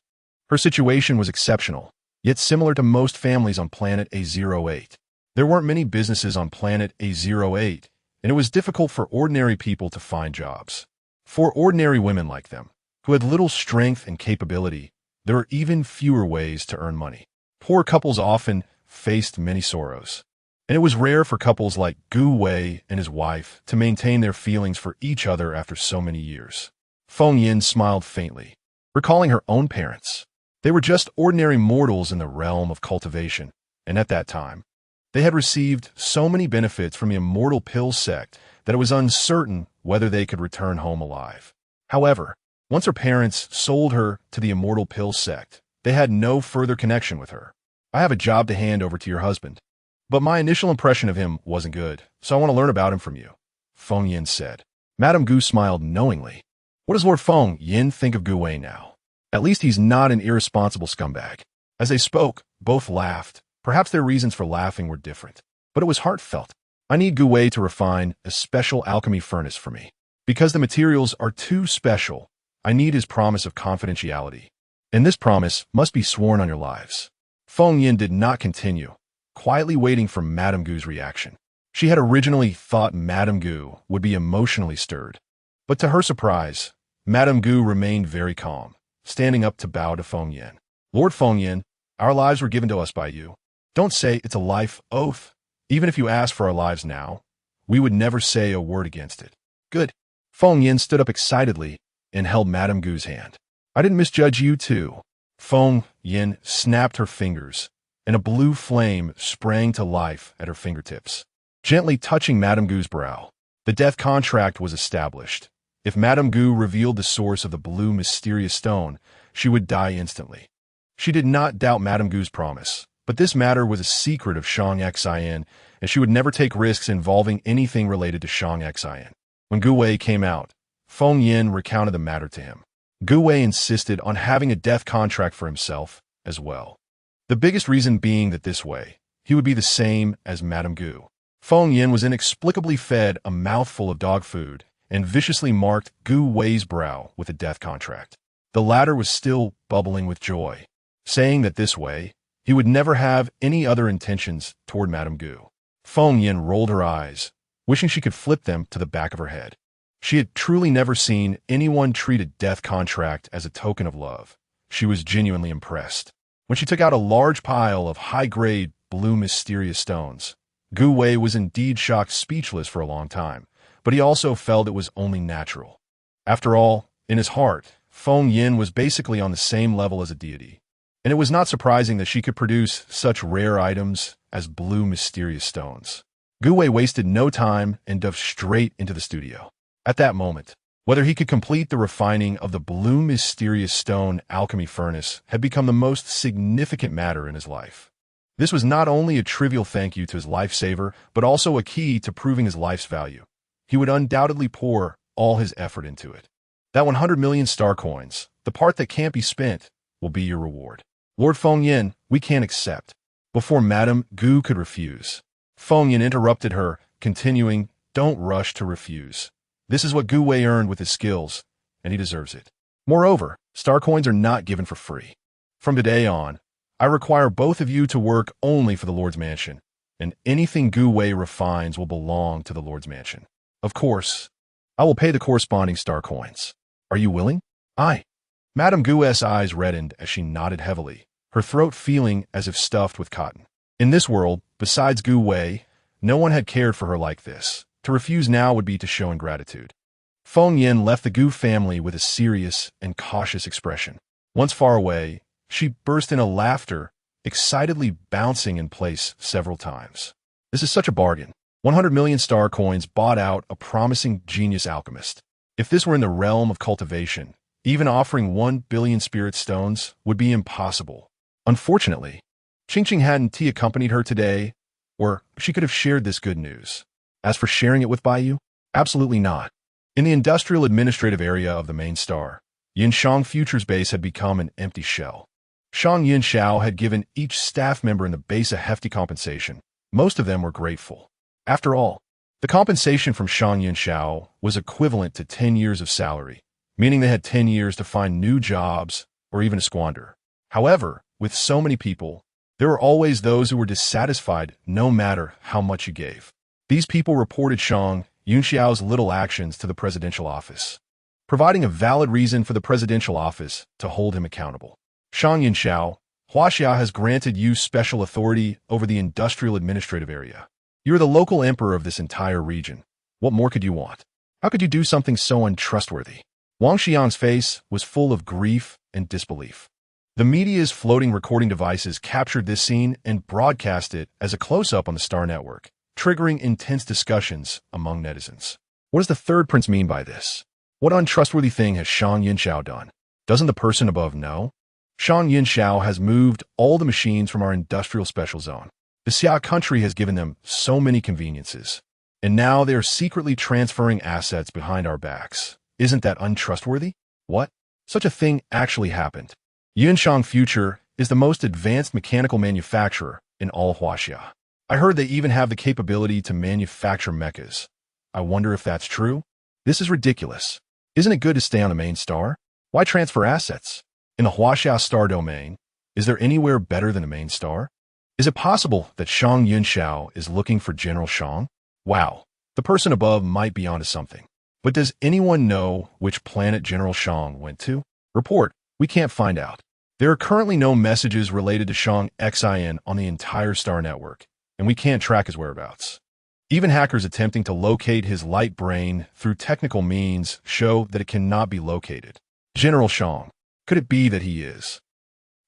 Her situation was exceptional, yet similar to most families on planet A08. There weren't many businesses on planet A08, and it was difficult for ordinary people to find jobs. For ordinary women like them, who had little strength and capability, there were even fewer ways to earn money. Poor couples often faced many sorrows, and it was rare for couples like Gu Wei and his wife to maintain their feelings for each other after so many years. Feng Yin smiled faintly, recalling her own parents. They were just ordinary mortals in the realm of cultivation, and at that time, they had received so many benefits from the immortal pill sect that it was uncertain whether they could return home alive. However, once her parents sold her to the immortal pill sect, they had no further connection with her. "I have a job to hand over to your husband, but my initial impression of him wasn't good, so I want to learn about him from you," Feng Yin said. Madame Gu smiled knowingly. What does Lord Feng Yin think of Gu Wei now? At least he's not an irresponsible scumbag. As they spoke, both laughed. Perhaps their reasons for laughing were different, but it was heartfelt. "I need Gu Wei to refine a special alchemy furnace for me. Because the materials are too special, I need his promise of confidentiality. And this promise must be sworn on your lives. Feng Yin did not continue, quietly waiting for Madame Gu's reaction. She had originally thought Madame Gu would be emotionally stirred. But to her surprise, Madame Gu remained very calm, standing up to bow to Feng Yin. Lord Feng Yin, our lives were given to us by you. Don't say it's a life oath. Even if you ask for our lives now, we would never say a word against it. Good. Feng Yin stood up excitedly and held Madame Gu's hand. I didn't misjudge you too. Feng Yin snapped her fingers, and a blue flame sprang to life at her fingertips, gently touching Madame Gu's brow. The death contract was established. If Madame Gu revealed the source of the blue mysterious stone, she would die instantly. She did not doubt Madame Gu's promise, but this matter was a secret of Shang Xian, and she would never take risks involving anything related to Shang Xian. When Gu Wei came out, Feng Yin recounted the matter to him. Gu Wei insisted on having a death contract for himself as well. The biggest reason being that this way, he would be the same as Madame Gu. Feng Yin was inexplicably fed a mouthful of dog food and viciously marked Gu Wei's brow with a death contract. The latter was still bubbling with joy, saying that this way, he would never have any other intentions toward Madame Gu. Feng Yin rolled her eyes, wishing she could flip them to the back of her head. She had truly never seen anyone treat a death contract as a token of love. She was genuinely impressed. When she took out a large pile of high-grade, blue mysterious stones, Gu Wei was indeed shocked speechless for a long time, but he also felt it was only natural. After all, in his heart, Feng Yin was basically on the same level as a deity, and it was not surprising that she could produce such rare items as blue mysterious stones. Gu Wei wasted no time and dove straight into the studio. At that moment, whether he could complete the refining of the blue mysterious stone alchemy furnace had become the most significant matter in his life. This was not only a trivial thank you to his lifesaver, but also a key to proving his life's value. He would undoubtedly pour all his effort into it. That 100 million star coins, the part that can't be spent, will be your reward. Lord Feng Yin, we can't accept. Before Madame Gu could refuse, Feng Yin interrupted her, continuing, don't rush to refuse. This is what Gu Wei earned with his skills, and he deserves it. Moreover, star coins are not given for free. From today on, I require both of you to work only for the Lord's mansion, and anything Gu Wei refines will belong to the Lord's mansion. Of course, I will pay the corresponding star coins. Are you willing? Aye. Madame Gu's eyes reddened as she nodded heavily, her throat feeling as if stuffed with cotton. In this world, besides Gu Wei, no one had cared for her like this. To refuse now would be to show ingratitude. Feng Yin left the Gu family with a serious and cautious expression. Once far away, she burst into laughter, excitedly bouncing in place several times. This is such a bargain. 100 million star coins bought out a promising genius alchemist. If this were in the realm of cultivation, even offering 1 billion spirit stones would be impossible. Unfortunately, Qingqing hadn't accompanied her today, or she could have shared this good news. As for sharing it with Baiyu, absolutely not. In the industrial administrative area of the main star, Yinshang Future's base had become an empty shell. Shang Yinshao had given each staff member in the base a hefty compensation. Most of them were grateful. After all, the compensation from Shang Yinshao was equivalent to 10 years of salary, meaning they had 10 years to find new jobs or even to squander. However, with so many people, there were always those who were dissatisfied no matter how much you gave. These people reported Shang Yunxiao's little actions to the presidential office, providing a valid reason for the presidential office to hold him accountable. Shang Yunxiao, Huaxia has granted you special authority over the industrial administrative area. You are the local emperor of this entire region. What more could you want? How could you do something so untrustworthy? Wang Xian's face was full of grief and disbelief. The media's floating recording devices captured this scene and broadcast it as a close-up on the Star Network, triggering intense discussions among netizens. What does the third prince mean by this? What untrustworthy thing has Shang Yinxiao done? Doesn't the person above know? Shang Yinxiao has moved all the machines from our industrial special zone. The Xia country has given them so many conveniences, and now they are secretly transferring assets behind our backs. Isn't that untrustworthy? What? Such a thing actually happened. Yinshang Future is the most advanced mechanical manufacturer in all Huaxia. I heard they even have the capability to manufacture mechas. I wonder if that's true? This is ridiculous. Isn't it good to stay on the main star? Why transfer assets? In the Huaxia star domain, is there anywhere better than the main star? Is it possible that Shang Yunxiao is looking for General Shang? Wow, the person above might be onto something. But does anyone know which planet General Shang went to? Report, we can't find out. There are currently no messages related to Shang Xin on the entire star network, and we can't track his whereabouts. Even hackers attempting to locate his light brain through technical means show that it cannot be located. General Shang, could it be that he is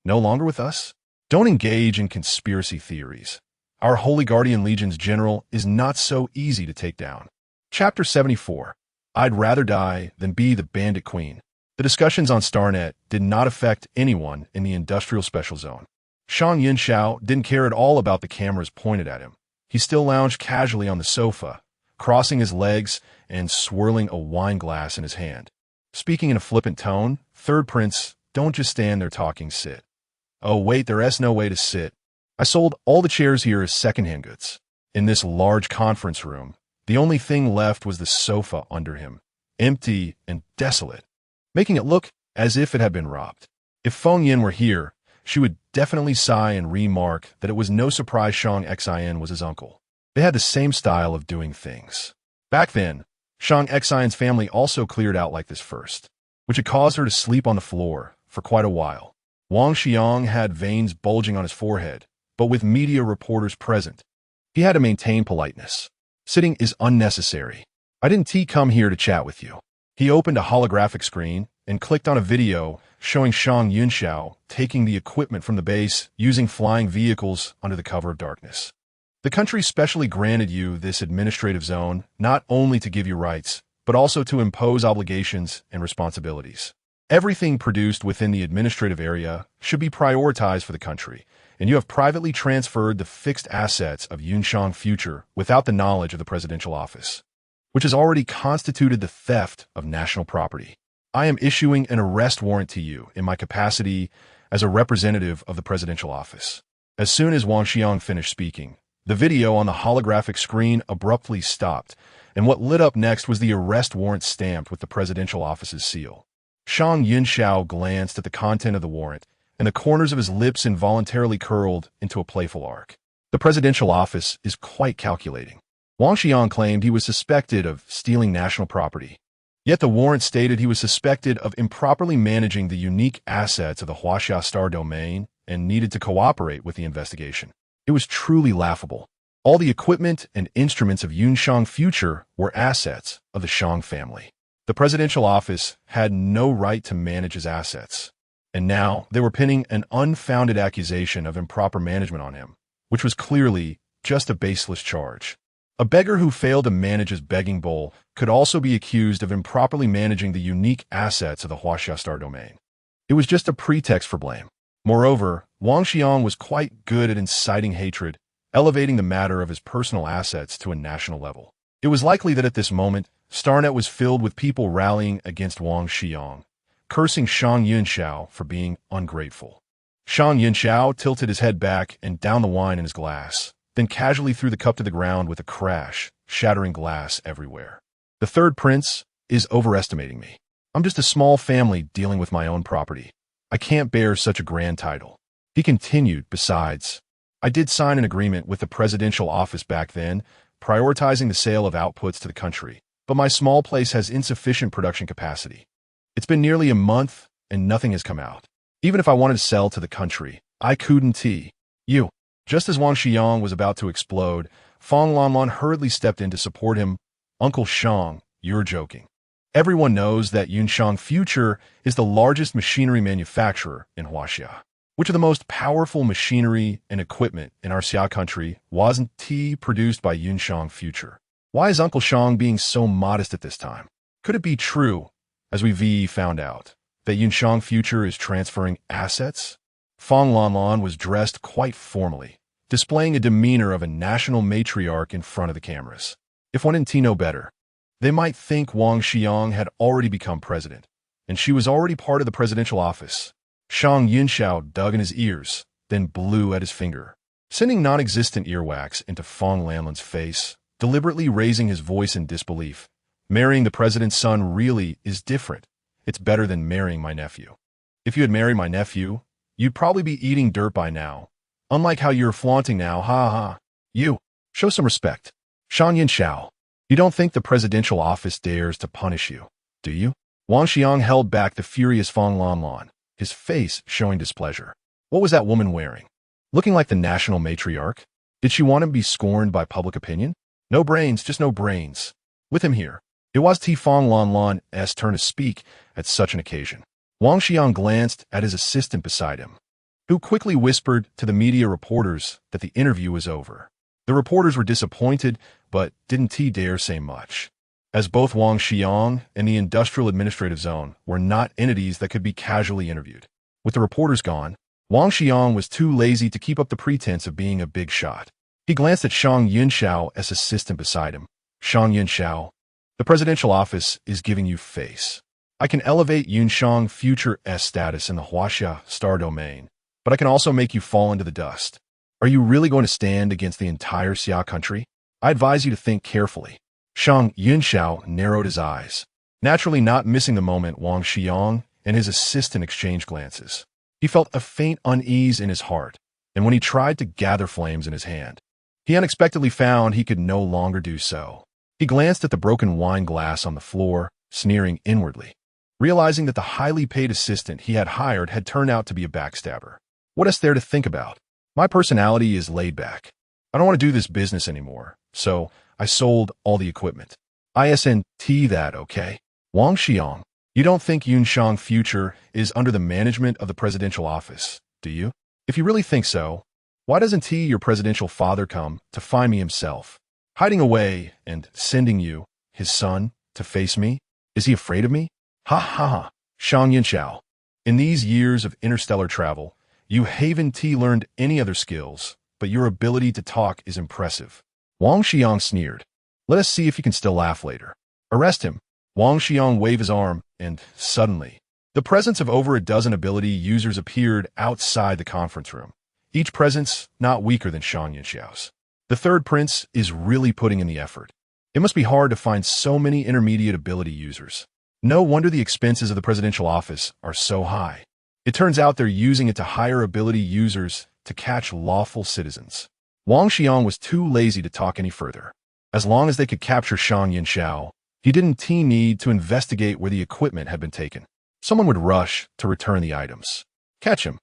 no longer with us? Don't engage in conspiracy theories. Our Holy Guardian Legion's general is not so easy to take down. Chapter 74. I'd rather die than be the Bandit Queen. The discussions on StarNet did not affect anyone in the Industrial Special Zone. Shang Yunxiao didn't care at all about the cameras pointed at him. He still lounged casually on the sofa, crossing his legs and swirling a wine glass in his hand. Speaking in a flippant tone, Third Prince, don't just stand there talking, sit. Oh wait, there's no way to sit. I sold all the chairs here as secondhand goods. In this large conference room, the only thing left was the sofa under him, empty and desolate, making it look as if it had been robbed. If Feng Yin were here, she would definitely sigh and remark that it was no surprise Shang Xin was his uncle. They had the same style of doing things. Back then, Shang Xin's family also cleared out like this first, which had caused her to sleep on the floor for quite a while. Wang Xiang had veins bulging on his forehead, but with media reporters present, he had to maintain politeness. Sitting is unnecessary. I didn't come here to chat with you. He opened a holographic screen and clicked on a video showing Shang Yunxiao taking the equipment from the base using flying vehicles under the cover of darkness. The country specially granted you this administrative zone not only to give you rights, but also to impose obligations and responsibilities. Everything produced within the administrative area should be prioritized for the country, and you have privately transferred the fixed assets of Yunshang Future without the knowledge of the presidential office, which has already constituted the theft of national property. I am issuing an arrest warrant to you in my capacity as a representative of the presidential office. As soon as Wang Xiang finished speaking, the video on the holographic screen abruptly stopped, and what lit up next was the arrest warrant stamped with the presidential office's seal. Shang Yunxiao glanced at the content of the warrant, and the corners of his lips involuntarily curled into a playful arc. The presidential office is quite calculating. Wang Xiang claimed he was suspected of stealing national property. Yet the warrant stated he was suspected of improperly managing the unique assets of the Huaxia star domain and needed to cooperate with the investigation. It was truly laughable. All the equipment and instruments of Yunshang Future were assets of the Shang family. The presidential office had no right to manage his assets, and now they were pinning an unfounded accusation of improper management on him, which was clearly just a baseless charge. A beggar who failed to manage his begging bowl could also be accused of improperly managing the unique assets of the Huaxia star domain. It was just a pretext for blame. Moreover, Wang Xiang was quite good at inciting hatred, elevating the matter of his personal assets to a national level. It was likely that at this moment, StarNet was filled with people rallying against Wang Xiang, cursing Shang Yunxiao for being ungrateful. Shang Yunxiao tilted his head back and downed the wine in his glass, then casually threw the cup to the ground with a crash, shattering glass everywhere. The third prince is overestimating me. I'm just a small family dealing with my own property. I can't bear such a grand title. He continued, besides, I did sign an agreement with the presidential office back then, prioritizing the sale of outputs to the country, but my small place has insufficient production capacity. It's been nearly a month and nothing has come out. Even if I wanted to sell to the country, I couldn't. You. Just as Wang Xiang was about to explode, Fong Lanlan hurriedly stepped in to support him. Uncle Shang, you're joking. Everyone knows that Yunshang Future is the largest machinery manufacturer in Huaxia. Which of the most powerful machinery and equipment in our Xia country wasn't produced by Yunshang Future? Why is Uncle Shang being so modest at this time? Could it be true, as we found out, that Yunshang Future is transferring assets? Fong Lanlan was dressed quite formally, displaying a demeanor of a national matriarch in front of the cameras. If one didn't know better, they might think Wang Xiang had already become president, and she was already part of the presidential office. Shang Yunxiao dug in his ears, then blew at his finger, sending non-existent earwax into Fong Lanlan's face, deliberately raising his voice in disbelief. Marrying the president's son really is different, It's better than marrying my nephew. If you had married my nephew, you'd probably be eating dirt by now. Unlike how you're flaunting now, ha ha. You, show some respect. Shan Yinxiao, you don't think the presidential office dares to punish you, do you? Wang Xiang held back the furious Feng Lanlan, his face showing displeasure. What was that woman wearing? Looking like the national matriarch? Did she want to be scorned by public opinion? No brains, just no brains. With him here, it was Feng Lanlan's turn to speak at such an occasion. Wang Xiang glanced at his assistant beside him, who quickly whispered to the media reporters that the interview was over. The reporters were disappointed, but didn't dare say much, as both Wang Xiang and the Industrial Administrative Zone were not entities that could be casually interviewed. With the reporters gone, Wang Xiang was too lazy to keep up the pretense of being a big shot. He glanced at Shang Yunxiao's assistant beside him. Shang Yunxiao, the presidential office is giving you face. I can elevate Yunshang future S status in the Huaxia star domain, but I can also make you fall into the dust. Are you really going to stand against the entire Xia country? I advise you to think carefully. Shang Yunxiao narrowed his eyes, naturally not missing the moment Wang Xiang and his assistant exchanged glances. He felt a faint unease in his heart, and when he tried to gather flames in his hand, he unexpectedly found he could no longer do so. He glanced at the broken wine glass on the floor, sneering inwardly, realizing that the highly paid assistant he had hired had turned out to be a backstabber. What is there to think about? My personality is laid back. I don't want to do this business anymore, so I sold all the equipment. ISNT that, okay? Wang Xiang, you don't think Yunshang Future is under the management of the presidential office, do you? If you really think so, why doesn't your presidential father come to find me himself, hiding away and sending you, his son, to face me? Is he afraid of me? Ha ha ha. Shang Yinxiao, in these years of interstellar travel, you haven't learned any other skills, but your ability to talk is impressive. Wang Xiang sneered. Let us see if you can still laugh later. Arrest him. Wang Xiang waved his arm, and suddenly, the presence of over a dozen ability users appeared outside the conference room, each presence not weaker than Shang Yinxiao's. The third prince is really putting in the effort. It must be hard to find so many intermediate ability users. No wonder the expenses of the presidential office are so high. It turns out they're using it to hire ability users to catch lawful citizens. Wang Xiang was too lazy to talk any further. As long as they could capture Shang Yinxiao, he didn't need to investigate where the equipment had been taken. Someone would rush to return the items. Catch him.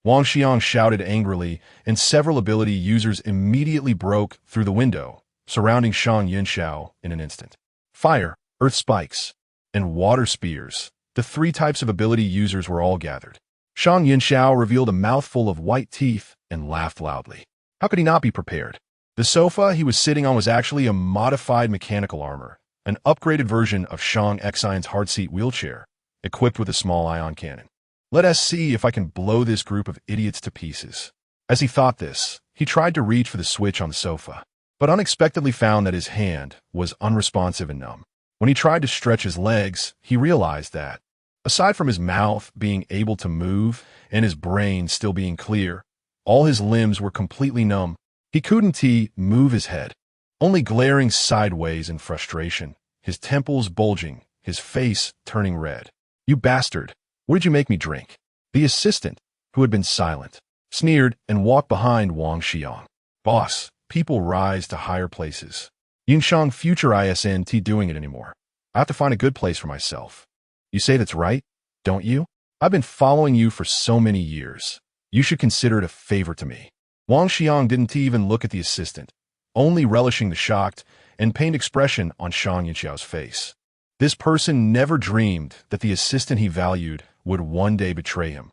Wang Xiang shouted angrily, and several ability users immediately broke through the window, surrounding Shang Yinxiao in an instant. Fire, earth spikes, and water spears. The three types of ability users were all gathered. Shang Yinxiao revealed a mouthful of white teeth and laughed loudly. How could he not be prepared? The sofa he was sitting on was actually a modified mechanical armor, an upgraded version of Shang Xion's hard seat wheelchair, equipped with a small ion cannon. Let us see if I can blow this group of idiots to pieces. As he thought this, he tried to reach for the switch on the sofa, but unexpectedly found that his hand was unresponsive and numb. When he tried to stretch his legs, he realized that, aside from his mouth being able to move and his brain still being clear, all his limbs were completely numb. He couldn't move his head, only glaring sideways in frustration, his temples bulging, his face turning red. You bastard, what did you make me drink? The assistant, who had been silent, sneered and walked behind Wang Xiang. Boss, people rise to higher places. Yunshang Future ISNT doing it anymore. I have to find a good place for myself. You say that's right, don't you? I've been following you for so many years. You should consider it a favor to me. Wang Xiang didn't even look at the assistant, only relishing the shocked and pained expression on Shang Yinxiao's face. This person never dreamed that the assistant he valued would one day betray him,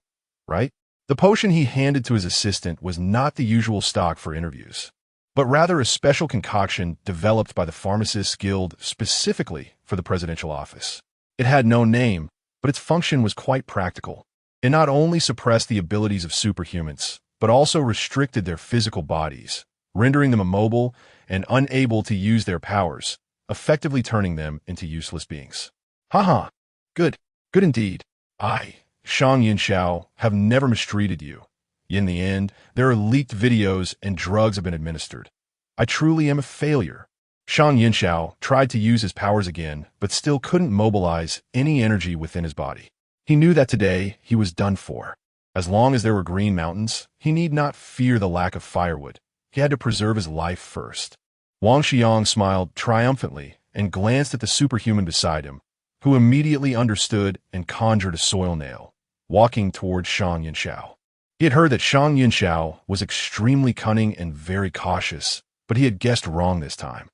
right? The potion he handed to his assistant was not the usual stock for interviews, but rather a special concoction developed by the Pharmacists Guild specifically for the presidential office. It had no name, but its function was quite practical. It not only suppressed the abilities of superhumans, but also restricted their physical bodies, rendering them immobile and unable to use their powers, effectively turning them into useless beings. Haha, good indeed. I, Shang Yinxiao, have never mistreated you. In the end, there are leaked videos and drugs have been administered. I truly am a failure. Shang Yinxiao tried to use his powers again, but still couldn't mobilize any energy within his body. He knew that today he was done for. As long as there were green mountains, he need not fear the lack of firewood. He had to preserve his life first. Wang Xiang smiled triumphantly and glanced at the superhuman beside him, who immediately understood and conjured a soil nail, walking towards Shang Yinxiao. He had heard that Shang Yinxiao was extremely cunning and very cautious, but he had guessed wrong this time.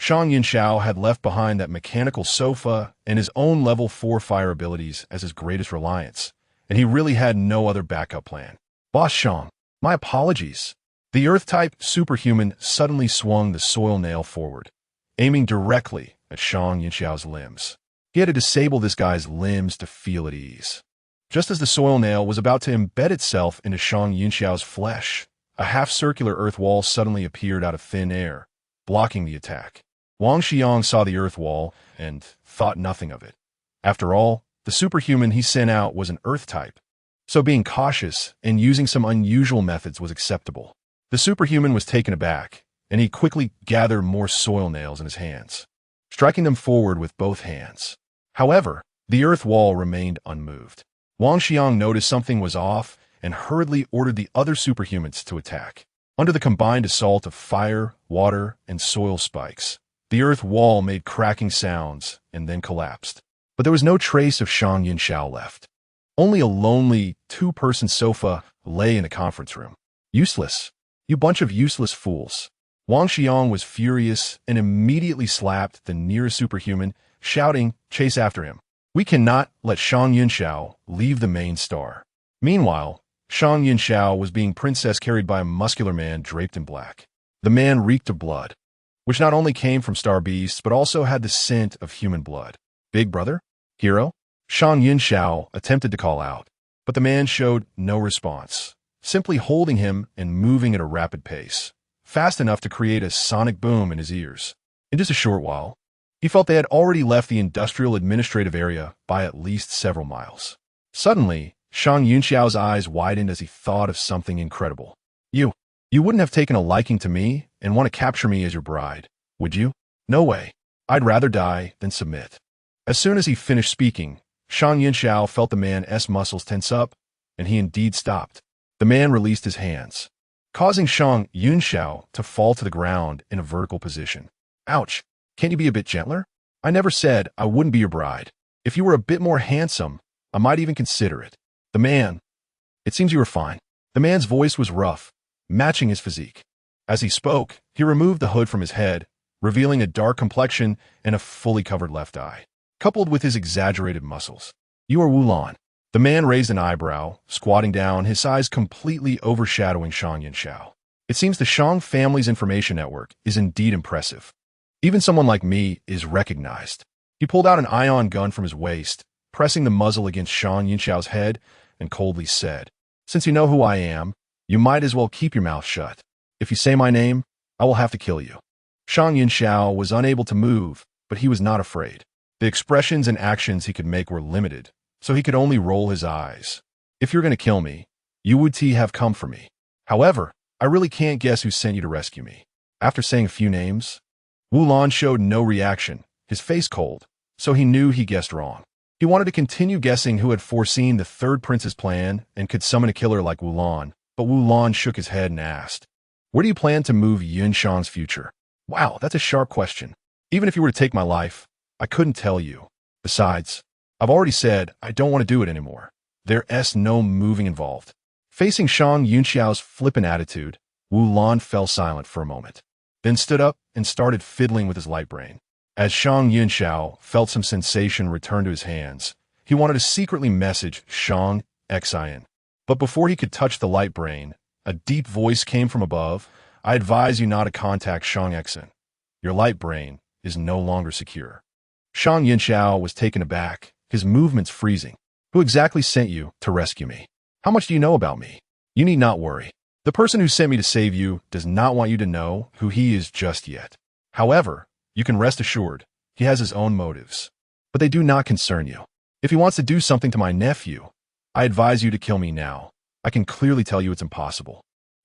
Shang Yinxiao had left behind that mechanical sofa and his own level 4 fire abilities as his greatest reliance, and he really had no other backup plan. Boss Shang, my apologies. The Earth-type superhuman suddenly swung the soil nail forward, aiming directly at Shang Yinxiao's limbs. He had to disable this guy's limbs to feel at ease. Just as the soil nail was about to embed itself into Shang Yinxiao's flesh, a half-circular earth wall suddenly appeared out of thin air, blocking the attack. Wang Xiang saw the earth wall and thought nothing of it. After all, the superhuman he sent out was an earth type, so being cautious and using some unusual methods was acceptable. The superhuman was taken aback, and he quickly gathered more soil nails in his hands, striking them forward with both hands. However, the earth wall remained unmoved. Wang Xiang noticed something was off and hurriedly ordered the other superhumans to attack. Under the combined assault of fire, water, and soil spikes, the earth wall made cracking sounds and then collapsed. But there was no trace of Shang Yinxiao left. Only a lonely, two-person sofa lay in the conference room. Useless. You bunch of useless fools. Wang Xiang was furious and immediately slapped the nearest superhuman, shouting, "Chase after him. We cannot let Shang Yinxiao leave the main star." Meanwhile, Shang Yinxiao was being princess carried by a muscular man draped in black. The man reeked of blood, which not only came from star beasts, but also had the scent of human blood. "Big brother? Hero?" Shang Yinxiao attempted to call out, but the man showed no response, simply holding him and moving at a rapid pace, fast enough to create a sonic boom in his ears. In just a short while, he felt they had already left the industrial administrative area by at least several miles. Suddenly, Shang Yinxiao's eyes widened as he thought of something incredible. You wouldn't have taken a liking to me and want to capture me as your bride, would you? No way. I'd rather die than submit. As soon as he finished speaking, Shang Yinxiao felt the man's muscles tense up, and he indeed stopped. The man released his hands, causing Shang Yinxiao to fall to the ground in a vertical position. "Ouch. Can't you be a bit gentler? I never said I wouldn't be your bride. If you were a bit more handsome, I might even consider it." It seems you were fine. The man's voice was rough, matching his physique. As he spoke, he removed the hood from his head, revealing a dark complexion and a fully covered left eye, coupled with his exaggerated muscles. "You are Wulan." The man raised an eyebrow, squatting down, his size completely overshadowing Shang Yinxiao. "It seems the Shang family's information network is indeed impressive. Even someone like me is recognized." He pulled out an ion gun from his waist, pressing the muzzle against Shang Yinxiao's head, and coldly said, "Since you know who I am, you might as well keep your mouth shut. If you say my name, I will have to kill you." Shang Yinxiao was unable to move, but he was not afraid. The expressions and actions he could make were limited, so he could only roll his eyes. "If you're going to kill me, you would have come for me. However, I really can't guess who sent you to rescue me." After saying a few names, Wulan showed no reaction, his face cold, so he knew he guessed wrong. He wanted to continue guessing who had foreseen the third prince's plan and could summon a killer like Wulan, but Wulan shook his head and asked, "Where do you plan to move Yunshang's future?" "Wow, that's a sharp question. Even if you were to take my life, I couldn't tell you. Besides, I've already said I don't want to do it anymore. There's no moving involved." Facing Shang Yunxiao's flippant attitude, Wulan fell silent for a moment, then stood up and started fiddling with his light brain. As Shang Yinxiao felt some sensation return to his hands, he wanted to secretly message Shang Xin. But before he could touch the light brain, a deep voice came from above. "I advise you not to contact Shang Xin. Your light brain is no longer secure." Shang Yinxiao was taken aback, his movements freezing. "Who exactly sent you to rescue me? How much do you know about me?" "You need not worry. The person who sent me to save you does not want you to know who he is just yet. However, you can rest assured, he has his own motives. But they do not concern you. If he wants to do something to my nephew, I advise you to kill me now. I can clearly tell you it's impossible."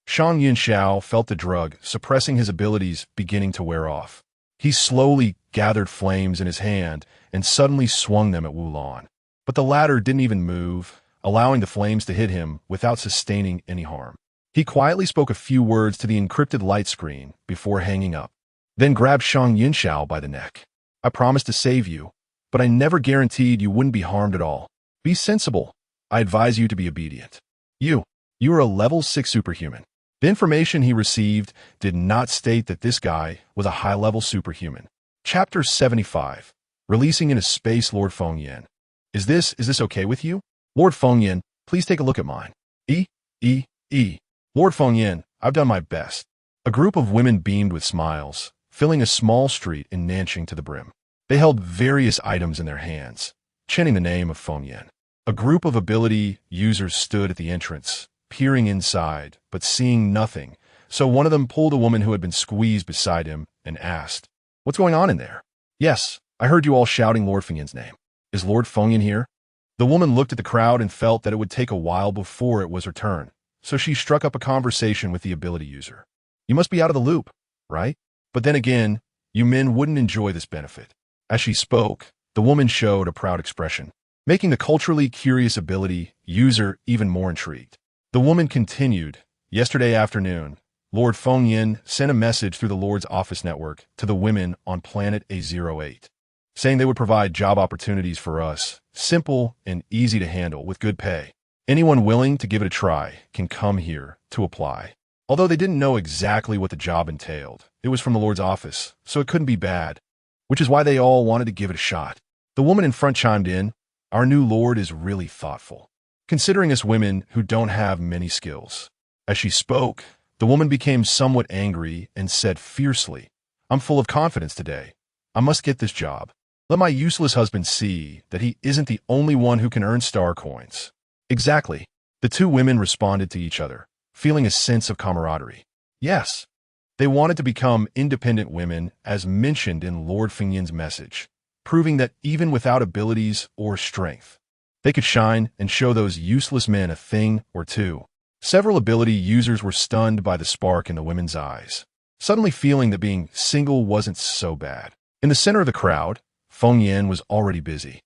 Shang Yinxiao felt the drug suppressing his abilities beginning to wear off. He slowly gathered flames in his hand and suddenly swung them at Wulan. But the latter didn't even move, allowing the flames to hit him without sustaining any harm. He quietly spoke a few words to the encrypted light screen before hanging up, then grabbed Shang Yinshao by the neck. I promised to save you, but I never guaranteed you wouldn't be harmed at all. Be sensible. I advise you to be obedient. You are a level 6 superhuman. The information he received did not state that this guy was a high-level superhuman. Chapter 75. Releasing into space Lord Fengyan. Is this okay with you? Lord Fengyan, please take a look at mine. Lord Fengyan, I've done my best. A group of women beamed with smiles, filling a small street in Nanjing to the brim. They held various items in their hands, chanting the name of Fengyan. A group of ability users stood at the entrance, peering inside, but seeing nothing, so one of them pulled a woman who had been squeezed beside him and asked, "What's going on in there?" "Yes, I heard you all shouting Lord Fengyan's name. Is Lord Fengyan here?" The woman looked at the crowd and felt that it would take a while before it was her turn, so she struck up a conversation with the ability user. "You must be out of the loop, right? But then again, you men wouldn't enjoy this benefit." As she spoke, the woman showed a proud expression, making the culturally curious ability user even more intrigued. The woman continued, "Yesterday afternoon, Lord Fengyan sent a message through the Lord's office network to the women on planet A08, saying they would provide job opportunities for us, simple and easy to handle with good pay. Anyone willing to give it a try can come here to apply." Although they didn't know exactly what the job entailed, it was from the Lord's office, so it couldn't be bad, which is why they all wanted to give it a shot. The woman in front chimed in, "Our new Lord is really thoughtful, considering us women who don't have many skills." As she spoke, the woman became somewhat angry and said fiercely, "I'm full of confidence today. I must get this job. Let my useless husband see that he isn't the only one who can earn star coins." Exactly. The two women responded to each other, feeling a sense of camaraderie. Yes, they wanted to become independent women as mentioned in Lord Fengyan's message, proving that even without abilities or strength, they could shine and show those useless men a thing or two. Several ability users were stunned by the spark in the women's eyes, suddenly feeling that being single wasn't so bad. In the center of the crowd, Fengyan was already busy.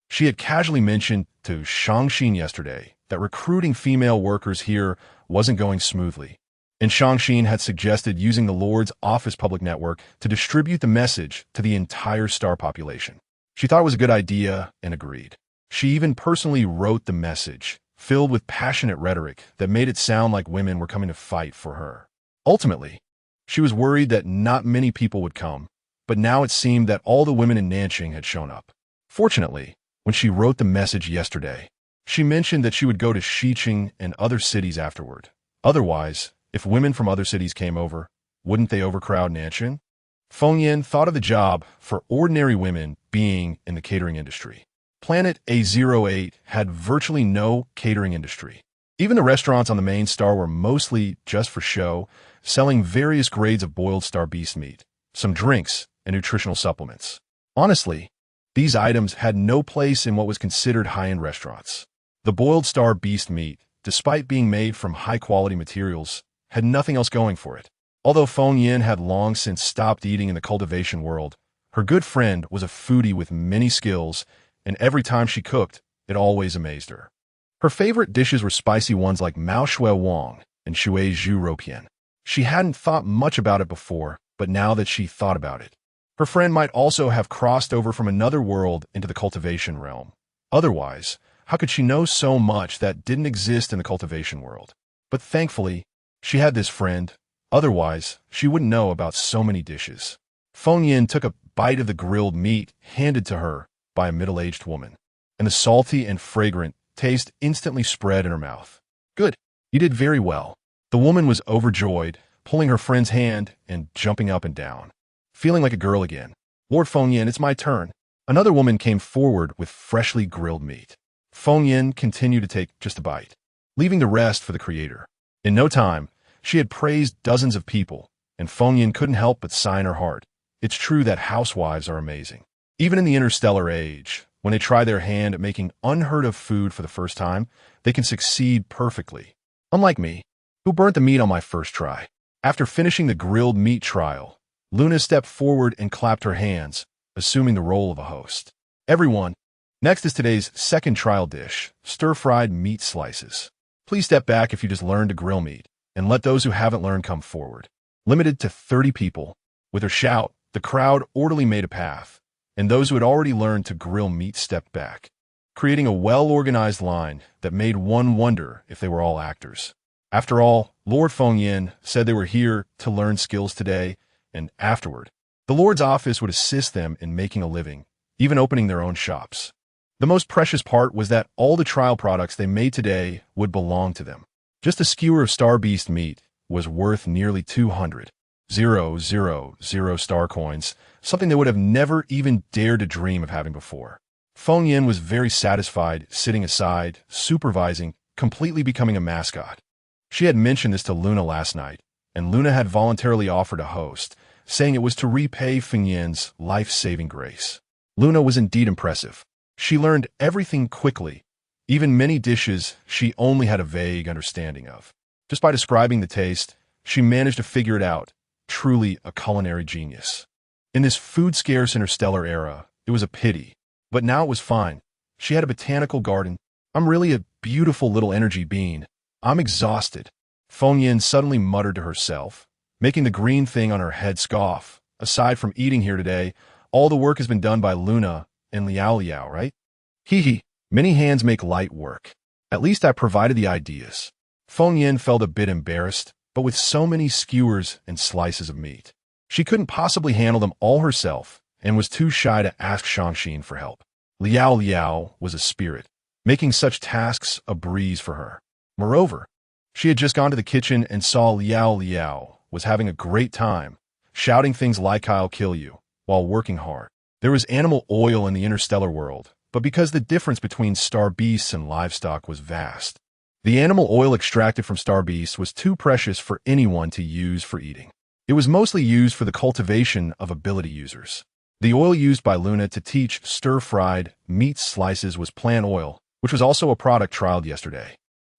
She had casually mentioned to Shangxin yesterday that recruiting female workers here wasn't going smoothly, and Shangxin had suggested using the Lord's office public network to distribute the message to the entire star population. She thought it was a good idea and agreed. She even personally wrote the message, filled with passionate rhetoric that made it sound like women were coming to fight for her. Ultimately, she was worried that not many people would come, but now it seemed that all the women in Nanjing had shown up. Fortunately, when she wrote the message yesterday, she mentioned that she would go to Xiqing and other cities afterward. Otherwise, if women from other cities came over, wouldn't they overcrowd Nanjing? Fengyan thought of the job for ordinary women being in the catering industry. Planet A08 had virtually no catering industry. Even the restaurants on the main star were mostly just for show, selling various grades of boiled star beast meat, some drinks, and nutritional supplements. Honestly, these items had no place in what was considered high-end restaurants. The boiled star beast meat, despite being made from high-quality materials, had nothing else going for it. Although Fengyan had long since stopped eating in the cultivation world, her good friend was a foodie with many skills, and every time she cooked, it always amazed her. Her favorite dishes were spicy ones like Mao Shui Wang and Shui Zhu Ropian. She hadn't thought much about it before, but now that she thought about it, her friend might also have crossed over from another world into the cultivation realm. Otherwise, how could she know so much that didn't exist in the cultivation world? But thankfully, she had this friend. Otherwise, she wouldn't know about so many dishes. Fengyan took a bite of the grilled meat handed to her by a middle-aged woman, and the salty and fragrant taste instantly spread in her mouth. "Good. You did very well." The woman was overjoyed, pulling her friend's hand and jumping up and down, feeling like a girl again. "Lord Fengyan, it's my turn." Another woman came forward with freshly grilled meat. Fengyan continued to take just a bite, leaving the rest for the creator. In no time, she had praised dozens of people, and Fengyan couldn't help but sigh in her heart. It's true that housewives are amazing. Even in the interstellar age, when they try their hand at making unheard-of food for the first time, they can succeed perfectly. Unlike me, who burnt the meat on my first try. After finishing the grilled meat trial, Luna stepped forward and clapped her hands, assuming the role of a host. Everyone, next is today's second trial dish, stir-fried meat slices. Please step back if you just learned to grill meat, and let those who haven't learned come forward. Limited to 30 people. With a shout, the crowd orderly made a path, and those who had already learned to grill meat stepped back, creating a well-organized line that made one wonder if they were all actors. After all, Lord Feng said they were here to learn skills today, and afterward, the Lord's office would assist them in making a living, even opening their own shops. The most precious part was that all the trial products they made today would belong to them. Just a skewer of star beast meat was worth nearly 200,000 star coins, something they would have never even dared to dream of having before. Feng was very satisfied, sitting aside, supervising, completely becoming a mascot. She had mentioned this to Luna last night, and Luna had voluntarily offered a host, saying it was to repay Feng's life-saving grace. Luna was indeed impressive. She learned everything quickly, even many dishes she only had a vague understanding of. Just by describing the taste, she managed to figure it out. Truly a culinary genius. In this food-scarce interstellar era, it was a pity. But now it was fine. She had a botanical garden. I'm really a beautiful little energy being. I'm exhausted. Feng suddenly muttered to herself, making the green thing on her head scoff. Aside from eating here today, all the work has been done by Luna and Liao, right? Hee. Many hands make light work. At least I provided the ideas. Feng felt a bit embarrassed, but with so many skewers and slices of meat, she couldn't possibly handle them all herself and was too shy to ask Shangxin for help. Liao was a spirit, making such tasks a breeze for her. Moreover, she had just gone to the kitchen and saw Liao was having a great time, shouting things like "I'll kill you," while working hard. There was animal oil in the interstellar world, but because the difference between star beasts and livestock was vast, the animal oil extracted from star beasts was too precious for anyone to use for eating. It was mostly used for the cultivation of ability users. The oil used by Luna to teach stir-fried meat slices was plant oil, which was also a product trialed yesterday.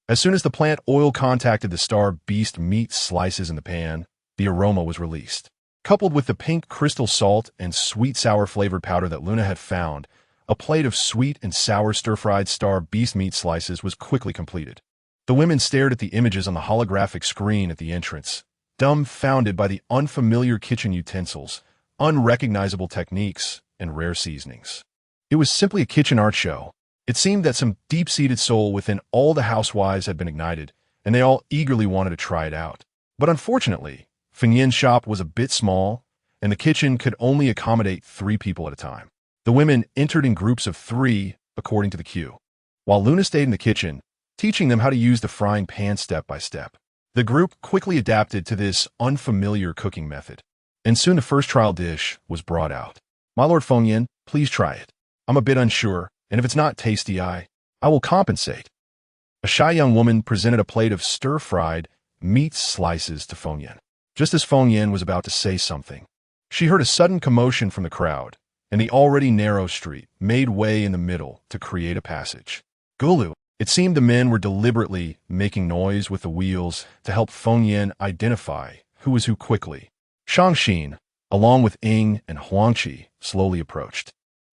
As soon as the plant oil contacted the star beast meat slices in the pan, the aroma was released. Coupled with the pink crystal salt and sweet-sour flavored powder that Luna had found, a plate of sweet and sour stir-fried star beast meat slices was quickly completed. The women stared at the images on the holographic screen at the entrance, dumbfounded by the unfamiliar kitchen utensils, unrecognizable techniques, and rare seasonings. It was simply a kitchen art show. It seemed that some deep-seated soul within all the housewives had been ignited, and they all eagerly wanted to try it out. But unfortunately, Feng's shop was a bit small, and the kitchen could only accommodate 3 people at a time. The women entered in groups of 3, according to the queue, while Luna stayed in the kitchen, teaching them how to use the frying pan step by step. The group quickly adapted to this unfamiliar cooking method, and soon the first trial dish was brought out. My Lord Feng, please try it. I'm a bit unsure, and if it's not tasty, I will compensate. A shy young woman presented a plate of stir-fried meat slices to Feng. Just as Feng was about to say something, she heard a sudden commotion from the crowd, and the already narrow street made way in the middle to create a passage. Gulu. It seemed the men were deliberately making noise with the wheels to help Feng identify who was who quickly. Shangxin, along with Ying and Huangqi, slowly approached.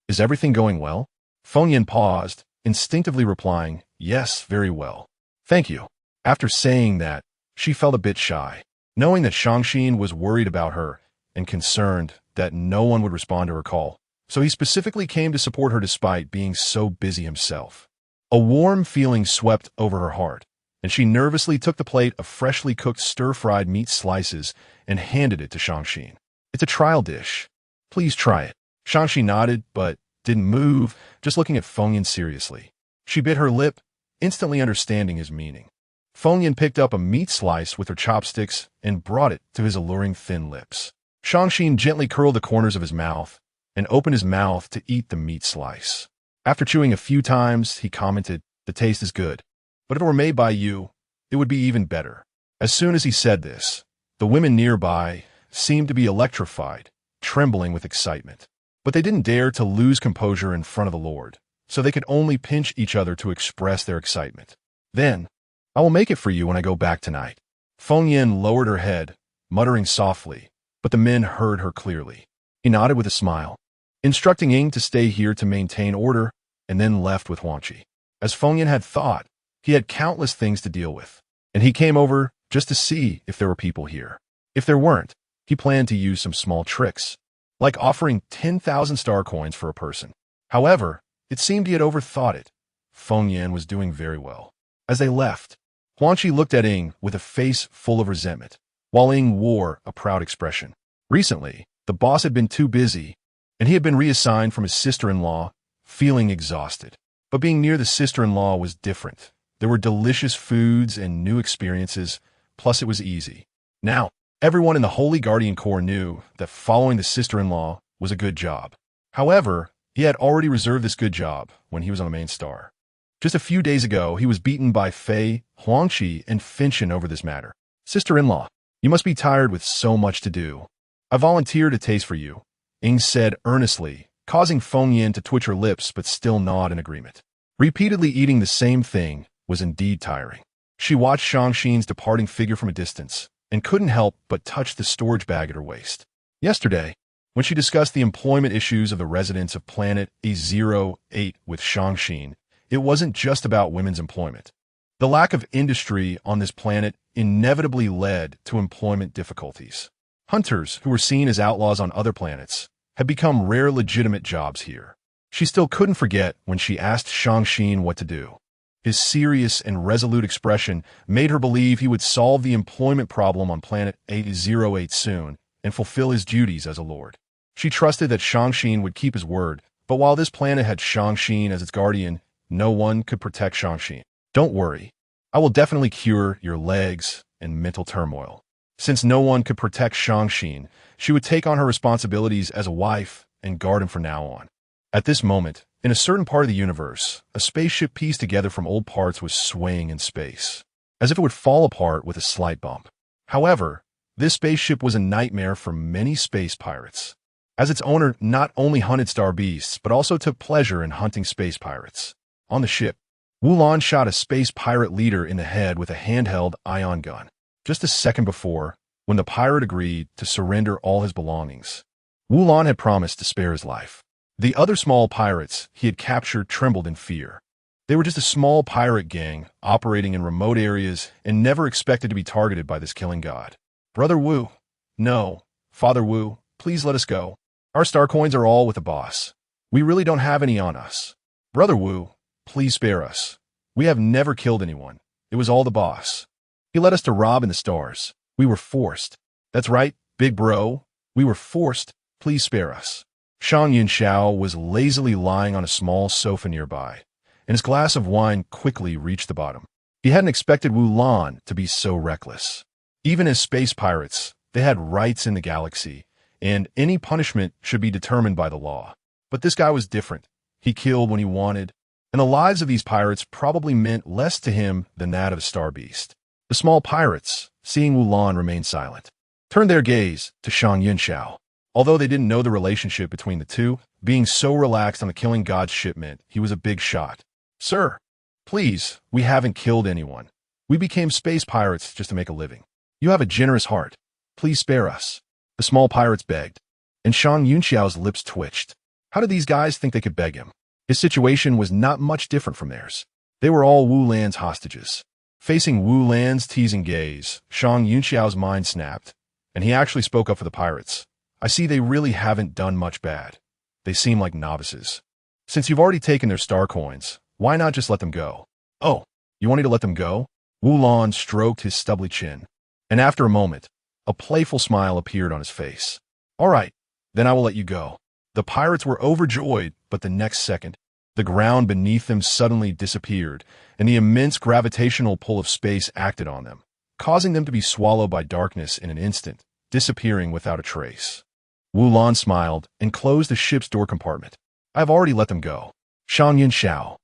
Is everything going well? Feng paused, instinctively replying, yes, very well. Thank you. After saying that, she felt a bit shy, knowing that Shangxin was worried about her and concerned that no one would respond to her call, so he specifically came to support her despite being so busy himself. A warm feeling swept over her heart, and she nervously took the plate of freshly cooked stir-fried meat slices and handed it to Shangxin. It's a trial dish. Please try it. Shangxin nodded, but didn't move, just looking at Feng seriously. She bit her lip, instantly understanding his meaning. Feng picked up a meat slice with her chopsticks and brought it to his alluring thin lips. Shangxin gently curled the corners of his mouth and opened his mouth to eat the meat slice. After chewing a few times, he commented, the taste is good, but if it were made by you, it would be even better. As soon as he said this, the women nearby seemed to be electrified, trembling with excitement. But they didn't dare to lose composure in front of the Lord, so they could only pinch each other to express their excitement. Then, I will make it for you when I go back tonight. Feng lowered her head, muttering softly, but the men heard her clearly. He nodded with a smile, instructing Ying to stay here to maintain order, and then left with Huangqi. As Feng Yan had thought, he had countless things to deal with, and he came over just to see if there were people here. If there weren't, he planned to use some small tricks, like offering 10,000 star coins for a person. However, it seemed he had overthought it. Feng Yan was doing very well. As they left, Huangqi looked at Ying with a face full of resentment, while Ying wore a proud expression. Recently, the boss had been too busy, and he had been reassigned from his sister-in-law, feeling exhausted. But being near the sister-in-law was different. There were delicious foods and new experiences, plus it was easy. Now, everyone in the Holy Guardian Corps knew that following the sister-in-law was a good job. However, he had already reserved this good job when he was on the main star. Just a few days ago, he was beaten by Fei, Huangqi, and Finchen over this matter. Sister-in-law, you must be tired with so much to do. I volunteered a taste for you, Ying said earnestly, causing Feng Yan to twitch her lips but still nod in agreement. Repeatedly eating the same thing was indeed tiring. She watched Shangxin's departing figure from a distance and couldn't help but touch the storage bag at her waist. Yesterday, when she discussed the employment issues of the residents of planet A08 with Shangxin, it wasn't just about women's employment. The lack of industry on this planet inevitably led to employment difficulties. Hunters, who were seen as outlaws on other planets, had become rare legitimate jobs here. She still couldn't forget when she asked Shangxin what to do. His serious and resolute expression made her believe he would solve the employment problem on planet A08 soon and fulfill his duties as a lord. She trusted that Shangxin would keep his word, but while this planet had Shangxin as its guardian, no one could protect Shangxin. Don't worry, I will definitely cure your legs and mental turmoil. Since no one could protect Shangxin, she would take on her responsibilities as a wife and guard him from now on. At this moment, in a certain part of the universe, a spaceship pieced together from old parts was swaying in space, as if it would fall apart with a slight bump. However, this spaceship was a nightmare for many space pirates, as its owner not only hunted star beasts but also took pleasure in hunting space pirates. On the ship, Wulan shot a space pirate leader in the head with a handheld ion gun, just a second before, when the pirate agreed to surrender all his belongings. Wulan had promised to spare his life. The other small pirates he had captured trembled in fear. They were just a small pirate gang operating in remote areas and never expected to be targeted by this killing god. Brother Wu, no, Father Wu, please let us go. Our star coins are all with the boss. We really don't have any on us. Brother Wu, please spare us. We have never killed anyone. It was all the boss. He led us to rob in the stars. We were forced. That's right, big bro. We were forced. Please spare us. Shang Yunxiao was lazily lying on a small sofa nearby, and his glass of wine quickly reached the bottom. He hadn't expected Wu Lan to be so reckless. Even as space pirates, they had rights in the galaxy, and any punishment should be determined by the law. But this guy was different. He killed when he wanted, and the lives of these pirates probably meant less to him than that of a star beast. The small pirates, seeing Wu Lan remain silent, turned their gaze to Shang Yunxiao. Although they didn't know the relationship between the two, being so relaxed on the killing god's ship meant he was a big shot. Sir, please, we haven't killed anyone. We became space pirates just to make a living. You have a generous heart. Please spare us. The small pirates begged, and Shang Yunxiao's lips twitched. How did these guys think they could beg him? His situation was not much different from theirs. They were all Wu Lan's hostages. Facing Wu Lan's teasing gaze, Shang Yunxiao's mind snapped, and he actually spoke up for the pirates. I see they really haven't done much bad. They seem like novices. Since you've already taken their star coins, why not just let them go? Oh, you want me to let them go? Wu Lan stroked his stubbly chin, and after a moment, a playful smile appeared on his face. All right, then I will let you go. The pirates were overjoyed, but the next second, the ground beneath them suddenly disappeared, and the immense gravitational pull of space acted on them, causing them to be swallowed by darkness in an instant, disappearing without a trace. Wu Lan smiled and closed the ship's door compartment. I've already let them go. Shang Yunxiao.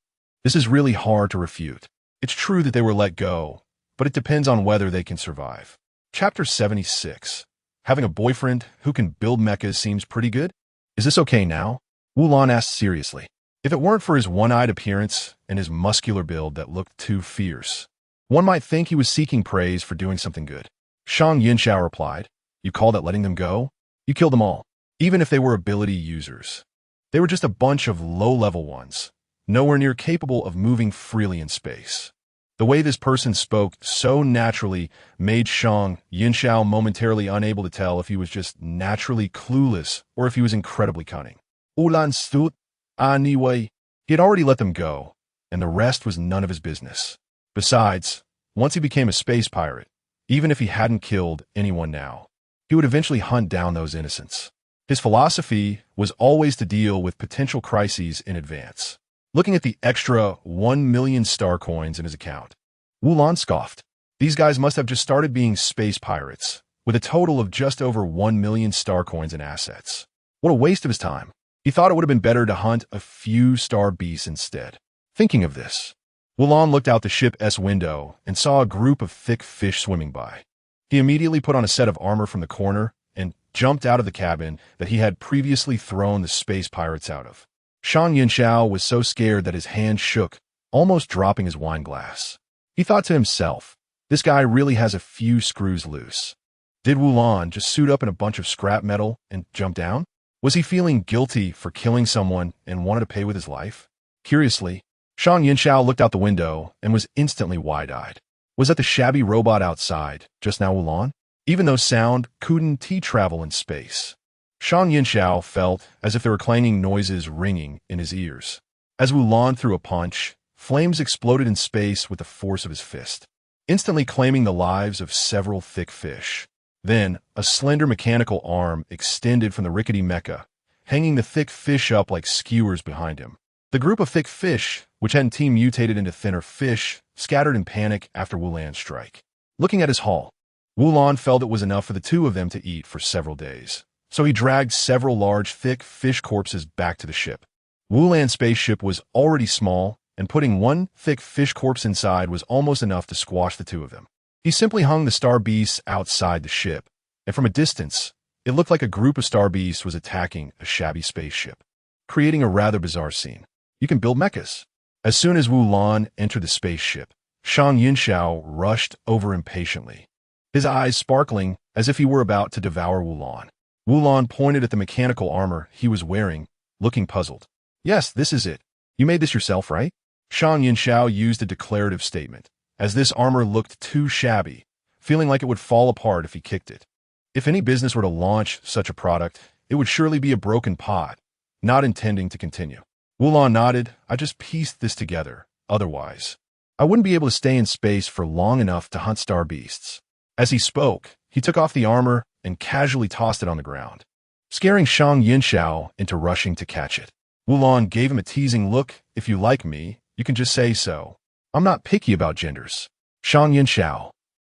This is really hard to refute. It's true that they were let go, but it depends on whether they can survive. Chapter 76. Having a boyfriend who can build mechas seems pretty good? Is this okay now? Wu Lan asked seriously. If it weren't for his one-eyed appearance and his muscular build that looked too fierce, one might think he was seeking praise for doing something good. Shang Yunxiao replied, You call that letting them go? You killed them all, even if they were ability users. They were just a bunch of low-level ones, nowhere near capable of moving freely in space. The way this person spoke so naturally made Shang Yinshao momentarily unable to tell if he was just naturally clueless or if he was incredibly cunning. Ulan stood, anyway. He had already let them go, and the rest was none of his business. Besides, once he became a space pirate, even if he hadn't killed anyone now, he would eventually hunt down those innocents. His philosophy was always to deal with potential crises in advance. Looking at the extra 1 million star coins in his account, Wulan scoffed. These guys must have just started being space pirates, with a total of just over 1 million star coins in assets. What a waste of his time. He thought it would have been better to hunt a few star beasts instead. Thinking of this, Wulan looked out the ship's window and saw a group of thick fish swimming by. He immediately put on a set of armor from the corner and jumped out of the cabin that he had previously thrown the space pirates out of. Shang Yinshao was so scared that his hand shook, almost dropping his wine glass. He thought to himself, this guy really has a few screws loose. Did Wulan just suit up in a bunch of scrap metal and jump down? Was he feeling guilty for killing someone and wanted to pay with his life? Curiously, Shang Yinshao looked out the window and was instantly wide-eyed. Was that the shabby robot outside, just now Wulan? Even though sound couldn't travel in space. Shang Yinshao felt as if there were clanging noises ringing in his ears. As Wulan threw a punch, flames exploded in space with the force of his fist, instantly claiming the lives of several thick fish. Then, a slender mechanical arm extended from the rickety mecha, hanging the thick fish up like skewers behind him. The group of thick fish, which hadn't mutated into thinner fish, scattered in panic after Wulan's strike. Looking at his haul, Wulan felt it was enough for the two of them to eat for several days. So he dragged several large, thick fish corpses back to the ship. Wulan's spaceship was already small, and putting one thick fish corpse inside was almost enough to squash the two of them. He simply hung the star beasts outside the ship, and from a distance, it looked like a group of star beasts was attacking a shabby spaceship, creating a rather bizarre scene. You can build mechas. As soon as Wulan entered the spaceship, Shang Yinshao rushed over impatiently, his eyes sparkling as if he were about to devour Wulan. Wulan pointed at the mechanical armor he was wearing, looking puzzled. Yes, this is it. You made this yourself, right? Shang Yinshao used a declarative statement, as this armor looked too shabby, feeling like it would fall apart if he kicked it. If any business were to launch such a product, it would surely be a broken pot, not intending to continue. Wulan nodded. I just pieced this together. Otherwise, I wouldn't be able to stay in space for long enough to hunt star beasts. As he spoke, he took off the armor and casually tossed it on the ground, scaring Shang Yinshao into rushing to catch it. Wulan gave him a teasing look. If you like me, you can just say so. I'm not picky about genders. Shang Yinshao,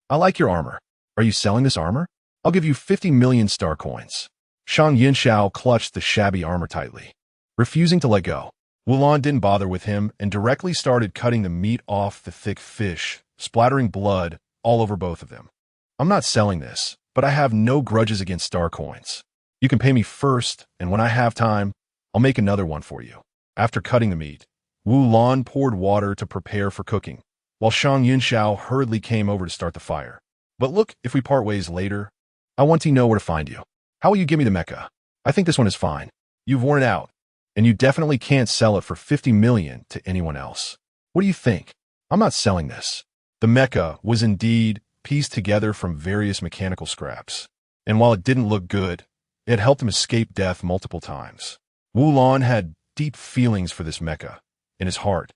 I like your armor. Are you selling this armor? I'll give you 50 million star coins. Shang Yinshao clutched the shabby armor tightly, refusing to let go. Wulan didn't bother with him and directly started cutting the meat off the thick fish, splattering blood all over both of them. I'm not selling this, but I have no grudges against star coins. You can pay me first, and when I have time, I'll make another one for you. After cutting the meat, Wulan poured water to prepare for cooking, while Shang Yinshao hurriedly came over to start the fire. But look, if we part ways later, I want to know where to find you. How will you give me the mecha? I think this one is fine. You've worn it out, and you definitely can't sell it for 50 million to anyone else. What do you think? I'm not selling this. The mecha was indeed pieced together from various mechanical scraps, and while it didn't look good, it helped him escape death multiple times. Wulan had deep feelings for this mecha in his heart.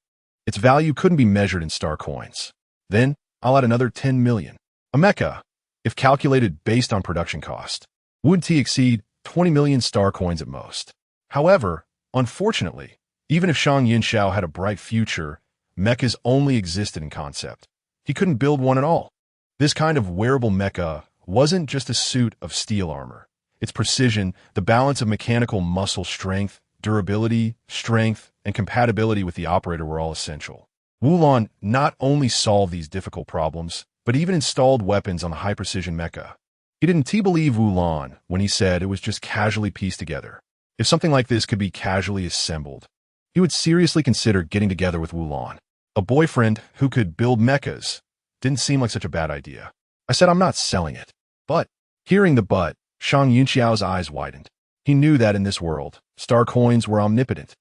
Its value couldn't be measured in star coins. Then, I'll add another 10 million. A mecha, if calculated based on production cost, would exceed 20 million star coins at most. However, unfortunately, even if Shang Yinshao had a bright future, mechas only existed in concept. He couldn't build one at all. This kind of wearable mecha wasn't just a suit of steel armor. Its precision, the balance of mechanical muscle strength, durability, strength, and compatibility with the operator were all essential. Wulan not only solved these difficult problems, but even installed weapons on the high-precision mecha. He didn't believe Wulan when he said it was just casually pieced together. If something like this could be casually assembled, he would seriously consider getting together with Wulan. A boyfriend who could build mechas didn't seem like such a bad idea. I said I'm not selling it, but Hearing the but, Shang Yunxiao's eyes widened. He knew that in this world, star coins were omnipotent.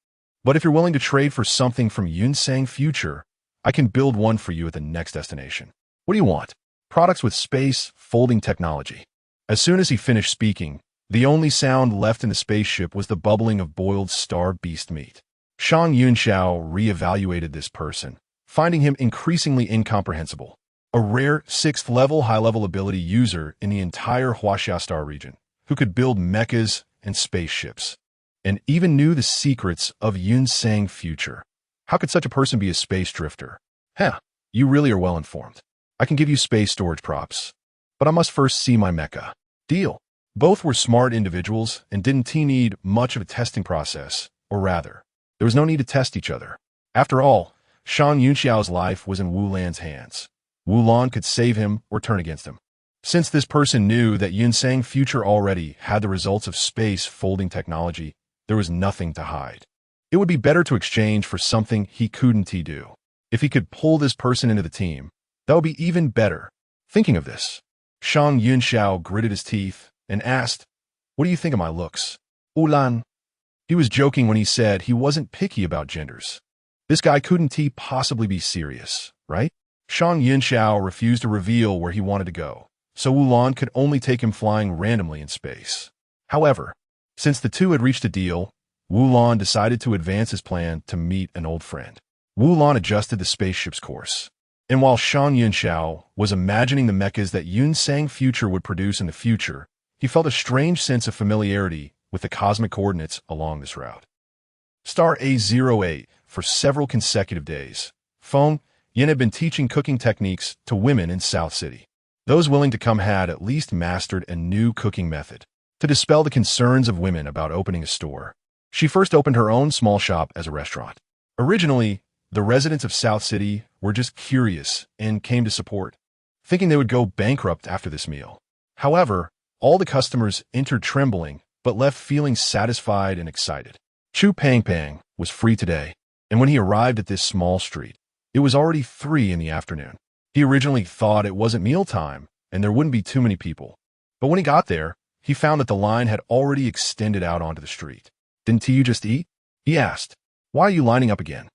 But if you're willing to trade for something from Yunsang Future, I can build one for you at the next destination. What do you want? Products with space, folding technology. As soon as he finished speaking, the only sound left in the spaceship was the bubbling of boiled star beast meat. Shang Yunxiao re-evaluated this person, finding him increasingly incomprehensible. A rare 6th-level high-level ability user in the entire Huaxia star region, who could build mechas and spaceships, and even knew the secrets of Yunsang Future. How could such a person be a space drifter? You really are well informed. I can give you space storage props, but I must first see my mecha. Deal. Both were smart individuals and didn't need much of a testing process, or rather, there was no need to test each other. After all, Shang Yunxiao's life was in Wu Lan's hands. Wu Lan could save him or turn against him. Since this person knew that Yunsang Future already had the results of space folding technology, there was nothing to hide. It would be better to exchange for something he couldn't do. If he could pull this person into the team, that would be even better. Thinking of this, Shang Yunxiao gritted his teeth and asked, "What do you think of my looks?" Wu Lan. He was joking when he said he wasn't picky about genders. This guy couldn't possibly be serious, right? Shang Yunxiao refused to reveal where he wanted to go, so Wu Lan could only take him flying randomly in space. However, since the two had reached a deal, Wu Lan decided to advance his plan to meet an old friend. Wu Lan adjusted the spaceship's course, and while Shang Yunxiao was imagining the mechas that Yunsang Future would produce in the future, he felt a strange sense of familiarity with the cosmic coordinates along this route. Star A08 for several consecutive days. Feng Yin had been teaching cooking techniques to women in South City. Those willing to come had at least mastered a new cooking method to dispel the concerns of women about opening a store. She first opened her own small shop as a restaurant. Originally, the residents of South City were just curious and came to support, thinking they would go bankrupt after this meal. However, all the customers entered trembling but left feeling satisfied and excited. Chu Pang Pang was free today, and when he arrived at this small street, it was already 3 in the afternoon. He originally thought it wasn't mealtime and there wouldn't be too many people. But when he got there, he found that the line had already extended out onto the street. "Didn't you just eat?" he asked. "Why are you lining up again?"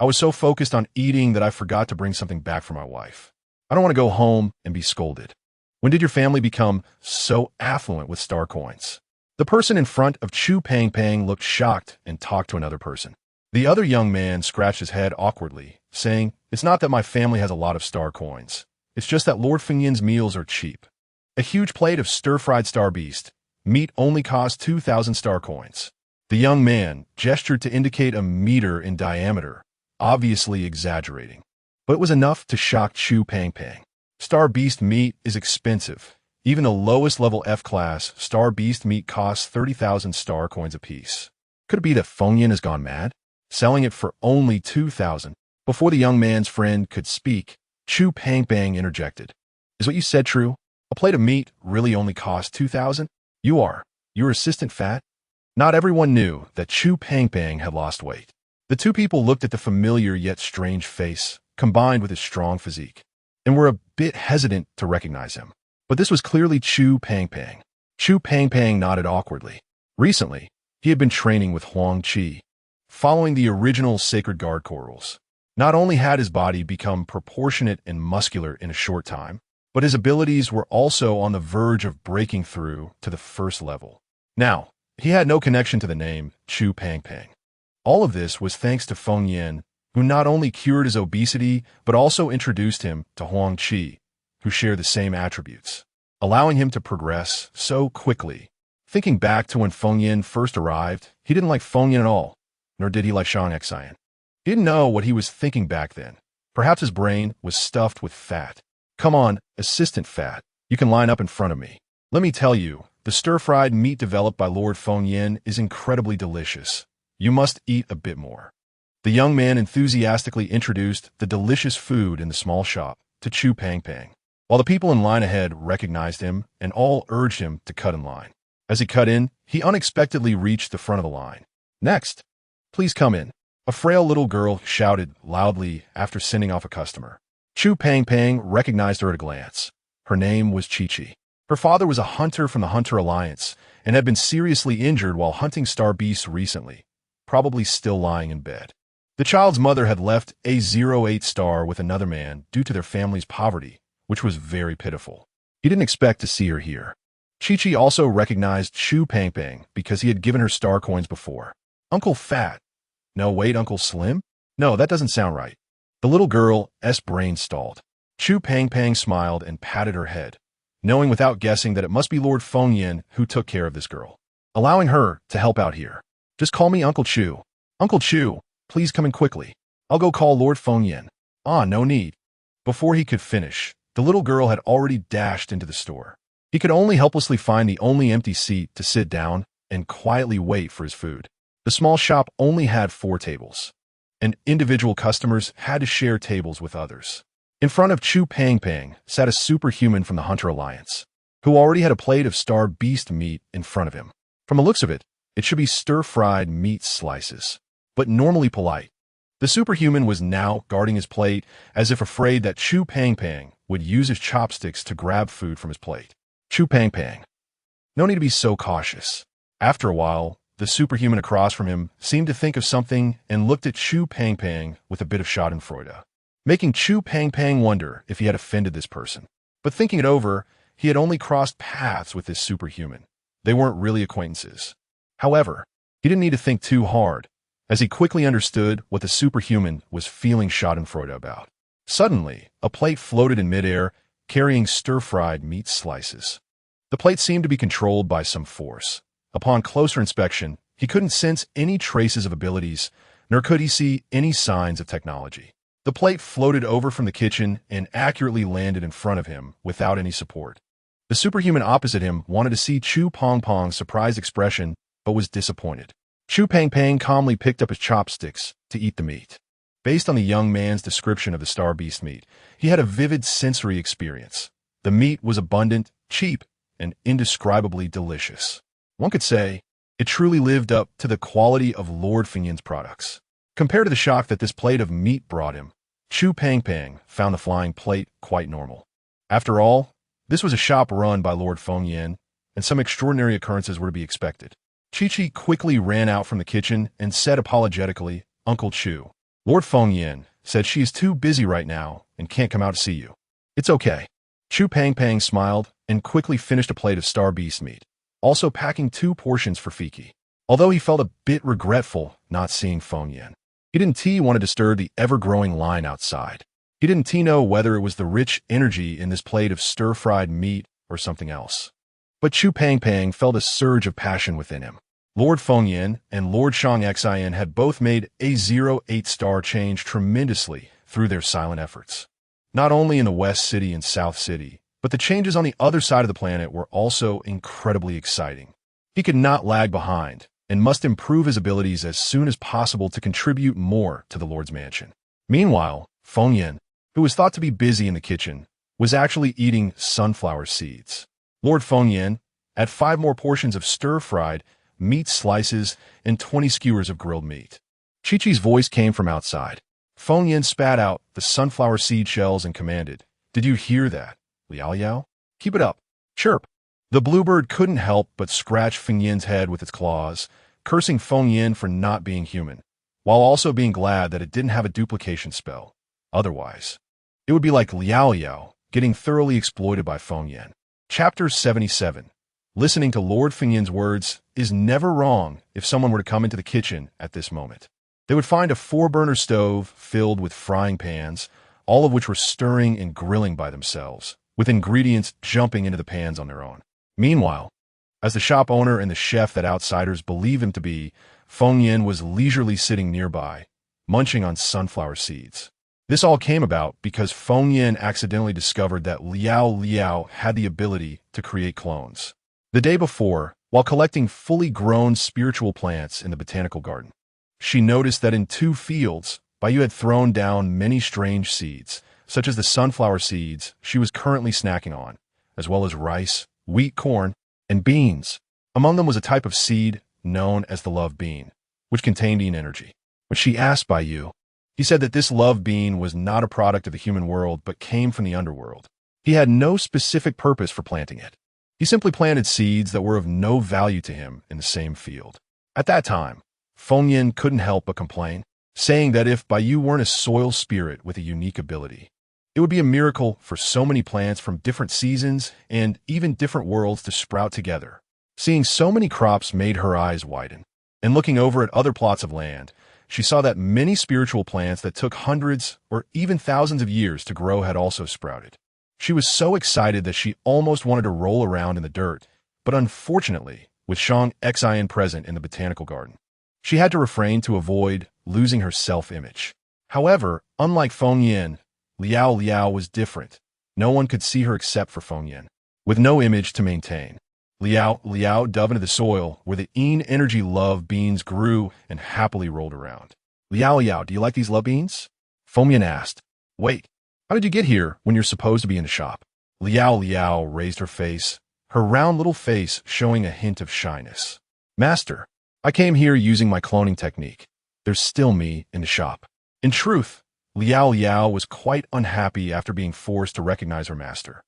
I was so focused on eating that I forgot to bring something back for my wife. I don't want to go home and be scolded." "When did your family become so affluent with star coins?" The person in front of Chu Pang Pang looked shocked and talked to another person. The other young man scratched his head awkwardly, saying, "It's not that my family has a lot of star coins. It's just that Lord Fengyin's meals are cheap. A huge plate of stir-fried star beast meat only costs 2,000 star coins." The young man gestured to indicate a meter in diameter, obviously exaggerating, but it was enough to shock Chu Pang Pang. Star beast meat is expensive. Even the lowest level F-class star beast meat costs 30,000 star coins apiece. Could it be that Fengyin has gone mad, selling it for only 2,000? Before the young man's friend could speak, Chu Pang Pang interjected. "Is what you said true? A plate of meat really only costs 2,000? Your assistant fat?" Not everyone knew that Chu Pang Pang had lost weight. The two people looked at the familiar yet strange face, combined with his strong physique, and were a bit hesitant to recognize him. But this was clearly Chu Pang Pang. Chu Pang Pang nodded awkwardly. Recently, he had been training with Huang Qi, following the original Sacred Guard core rules. Not only had his body become proportionate and muscular in a short time, but his abilities were also on the verge of breaking through to the first level. Now, he had no connection to the name Chu Pang Pang. All of this was thanks to Fengyin, who not only cured his obesity, but also introduced him to Huang Qi, who shared the same attributes, allowing him to progress so quickly. Thinking back to when Fengyin first arrived, he didn't like Fengyin at all, nor did he like Shang Xian. He didn't know what he was thinking back then. Perhaps his brain was stuffed with fat. "Come on, assistant fat, you can line up in front of me. Let me tell you, the stir-fried meat developed by Lord Fengyin is incredibly delicious. You must eat a bit more." The young man enthusiastically introduced the delicious food in the small shop to Chu Pang Pang, while the people in line ahead recognized him and all urged him to cut in line. As he cut in, he unexpectedly reached the front of the line. "Next, please come in," a frail little girl shouted loudly after sending off a customer. Chu Pang Pang recognized her at a glance. Her name was Chi Chi. Her father was a hunter from the Hunter Alliance and had been seriously injured while hunting star beasts recently, probably still lying in bed. The child's mother had left A08 star with another man due to their family's poverty, which was very pitiful. He didn't expect to see her here. Chi-Chi also recognized Chu Pang because he had given her star coins before. Uncle Fat. No, wait, Uncle Slim? No, that doesn't sound right. The little girl's brain stalled. Chu Pang smiled and patted her head, knowing without guessing that it must be Lord Feng Yin who took care of this girl, allowing her to help out here. Just call me Uncle Chu. Uncle Chu, please come in quickly. I'll go call Lord Feng Yin. Ah, no need. Before he could finish, the little girl had already dashed into the store. He could only helplessly find the only empty seat to sit down and quietly wait for his food. The small shop only had 4 tables, and individual customers had to share tables with others. In front of Chu Pang sat a superhuman from the Hunter Alliance, who already had a plate of star beast meat in front of him. From the looks of it, it should be stir-fried meat slices, but normally polite. The superhuman was now guarding his plate as if afraid that Chu Pang would use his chopsticks to grab food from his plate. Chu Pang. No need to be so cautious. After a while, the superhuman across from him seemed to think of something and looked at Chu Pang with a bit of schadenfreude, making Chu Pang wonder if he had offended this person. But thinking it over, he had only crossed paths with this superhuman. They weren't really acquaintances. However, he didn't need to think too hard, as he quickly understood what the superhuman was feeling schadenfreude about. Suddenly, a plate floated in midair, carrying stir-fried meat slices. The plate seemed to be controlled by some force. Upon closer inspection, he couldn't sense any traces of abilities, nor could he see any signs of technology. The plate floated over from the kitchen and accurately landed in front of him without any support. The superhuman opposite him wanted to see Chu Pang's surprised expression, but was disappointed. Chu Pang calmly picked up his chopsticks to eat the meat. Based on the young man's description of the star beast meat, he had a vivid sensory experience. The meat was abundant, cheap, and indescribably delicious. One could say it truly lived up to the quality of Lord Feng Yin's products. Compared to the shock that this plate of meat brought him, Chu Pang found the flying plate quite normal. After all, this was a shop run by Lord Feng Yin, and some extraordinary occurrences were to be expected. Chi-Chi quickly ran out from the kitchen and said apologetically, Uncle Chu, Lord Feng Yin said she is too busy right now and can't come out to see you. It's okay. Chu Pang smiled and quickly finished a plate of star beast meat, also packing 2 portions for Fiki. Although he felt a bit regretful not seeing Feng Yin, he didn't want to disturb the ever-growing line outside. He didn't know whether it was the rich energy in this plate of stir-fried meat or something else. But Chu Pang felt a surge of passion within him. Lord Feng Yin and Lord Shang Xin had both made A08 star change tremendously through their silent efforts. Not only in the West City and South City, but the changes on the other side of the planet were also incredibly exciting. He could not lag behind and must improve his abilities as soon as possible to contribute more to the Lord's mansion. Meanwhile, Feng Yin, who was thought to be busy in the kitchen, was actually eating sunflower seeds. Lord Feng Yin had 5 more portions of stir-fried meat slices and 20 skewers of grilled meat. Chi-Chi's voice came from outside. Feng Yin spat out the sunflower seed shells and commanded, Did you hear that, Liao Yao? Keep it up. Chirp. The bluebird couldn't help but scratch Feng Yin's head with its claws, cursing Feng Yin for not being human, while also being glad that it didn't have a duplication spell. Otherwise, it would be like Liao Yao getting thoroughly exploited by Feng Yin. Chapter 77. Listening to Lord Feng Yin's words is never wrong if someone were to come into the kitchen at this moment. They would find a 4-burner stove filled with frying pans, all of which were stirring and grilling by themselves, with ingredients jumping into the pans on their own. Meanwhile, as the shop owner and the chef that outsiders believe him to be, Feng Yin was leisurely sitting nearby, munching on sunflower seeds. This all came about because Feng Yin accidentally discovered that Liao had the ability to create clones. The day before, while collecting fully grown spiritual plants in the botanical garden, she noticed that in 2 fields, Baiyu had thrown down many strange seeds, such as the sunflower seeds she was currently snacking on, as well as rice, wheat, corn, and beans. Among them was a type of seed known as the love bean, which contained energy. When she asked Baiyu, he said that this love bean was not a product of the human world but came from the underworld. He had no specific purpose for planting it. He simply planted seeds that were of no value to him in the same field. At that time, Feng Yin couldn't help but complain, saying that if Bai Yu weren't a soil spirit with a unique ability, it would be a miracle for so many plants from different seasons and even different worlds to sprout together. Seeing so many crops made her eyes widen, and looking over at other plots of land, she saw that many spiritual plants that took hundreds or even thousands of years to grow had also sprouted. She was so excited that she almost wanted to roll around in the dirt, but unfortunately, with Shang Xian present in the botanical garden, she had to refrain to avoid losing her self-image. However, unlike Feng Yin, Liao Liao was different. No one could see her except for Feng Yin. With no image to maintain, Liao Liao dove into the soil where the Yin energy love beans grew and happily rolled around. Liao Liao, do you like these love beans? Feng Yin asked. Wait, how did you get here when you're supposed to be in the shop? Liao Liao raised her face, her round little face showing a hint of shyness. Master, I came here using my cloning technique. There's still me in the shop. In truth, Liao Liao was quite unhappy after being forced to recognize her master.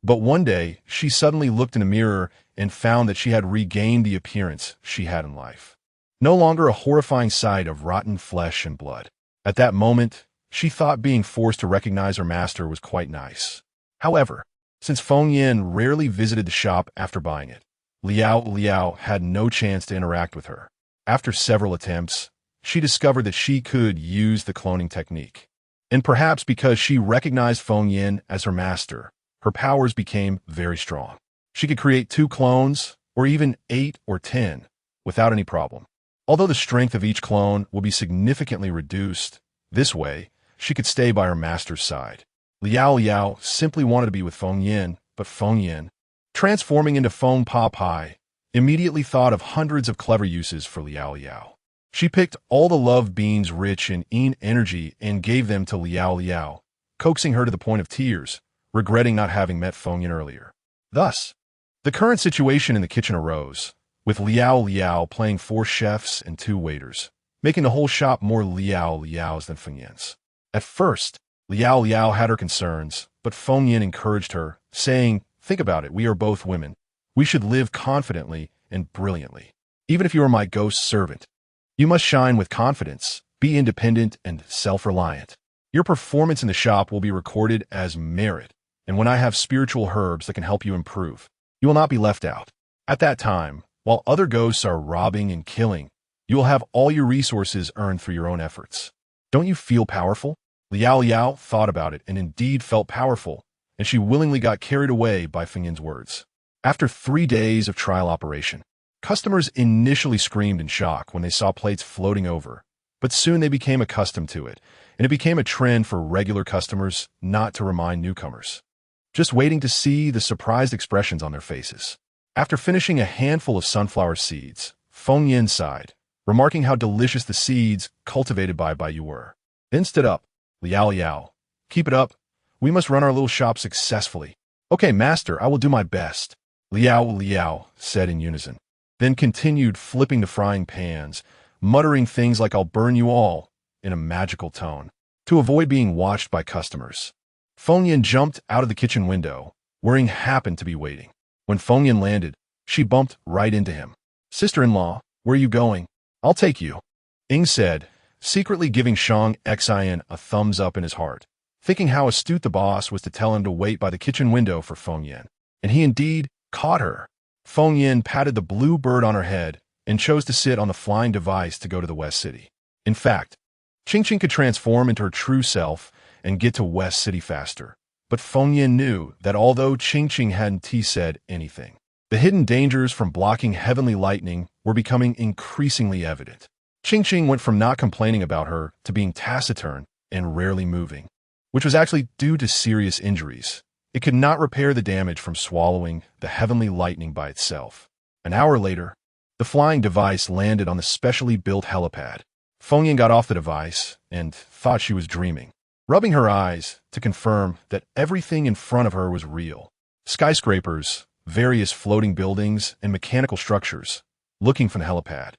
But one day, she suddenly looked in a mirror and found that she had regained the appearance she had in life. No longer a horrifying sight of rotten flesh and blood. At that moment, she thought being forced to recognize her master was quite nice. However, since Feng Yin rarely visited the shop after buying it, Liao Liao had no chance to interact with her. After several attempts, she discovered that she could use the cloning technique. And perhaps because she recognized Feng Yin as her master, her powers became very strong. She could create 2 clones, or even 8 or 10, without any problem. Although the strength of each clone will be significantly reduced, this way, she could stay by her master's side. Liao Liao simply wanted to be with Feng Yin, but Feng Yin, transforming into Feng Pa Pai, immediately thought of hundreds of clever uses for Liao Liao. She picked all the love beans rich in Yin energy and gave them to Liao Liao, coaxing her to the point of tears, regretting not having met Feng Yin earlier. Thus, the current situation in the kitchen arose, with Liao Liao playing 4 chefs and 2 waiters, making the whole shop more Liao Liao's than Feng Yin's. At first, Liao Liao had her concerns, but Feng Yin encouraged her, saying, "Think about it, we are both women. We should live confidently and brilliantly. Even if you are my ghost servant, you must shine with confidence, be independent and self-reliant. Your performance in the shop will be recorded as merit, and when I have spiritual herbs that can help you improve, you will not be left out. At that time, while other ghosts are robbing and killing, you will have all your resources earned through your own efforts. Don't you feel powerful?" Liao Liao thought about it and indeed felt powerful, and she willingly got carried away by Feng Yin's words. After 3 days of trial operation, customers initially screamed in shock when they saw plates floating over, but soon they became accustomed to it, and it became a trend for regular customers not to remind newcomers, just waiting to see the surprised expressions on their faces. After finishing a handful of sunflower seeds, Feng Yin sighed, remarking how delicious the seeds cultivated by Bai Yu were. Then stood up. Liao Liao, keep it up. We must run our little shop successfully. Okay, master, I will do my best, Liao Liao said in unison, then continued flipping the frying pans, muttering things like "I'll burn you all" in a magical tone, to avoid being watched by customers. Feng Yin jumped out of the kitchen window, where Ying happened to be waiting. When Feng Yin landed, she bumped right into him. "Sister-in-law, where are you going? I'll take you," Ying said, secretly giving Shang Xian a thumbs up in his heart, thinking how astute the boss was to tell him to wait by the kitchen window for Feng Yin. And he indeed caught her. Feng Yin patted the blue bird on her head and chose to sit on the flying device to go to the West City. In fact, Qingqing could transform into her true self and get to West City faster. But Feng Yin knew that although Qingqing hadn't said anything, the hidden dangers from blocking heavenly lightning were becoming increasingly evident. Qingqing went from not complaining about her to being taciturn and rarely moving, which was actually due to serious injuries. It could not repair the damage from swallowing the heavenly lightning by itself. An hour later, the flying device landed on the specially built helipad. Feng Yin got off the device and thought she was dreaming, rubbing her eyes to confirm that everything in front of her was real. Skyscrapers, various floating buildings, and mechanical structures, looking from the helipad.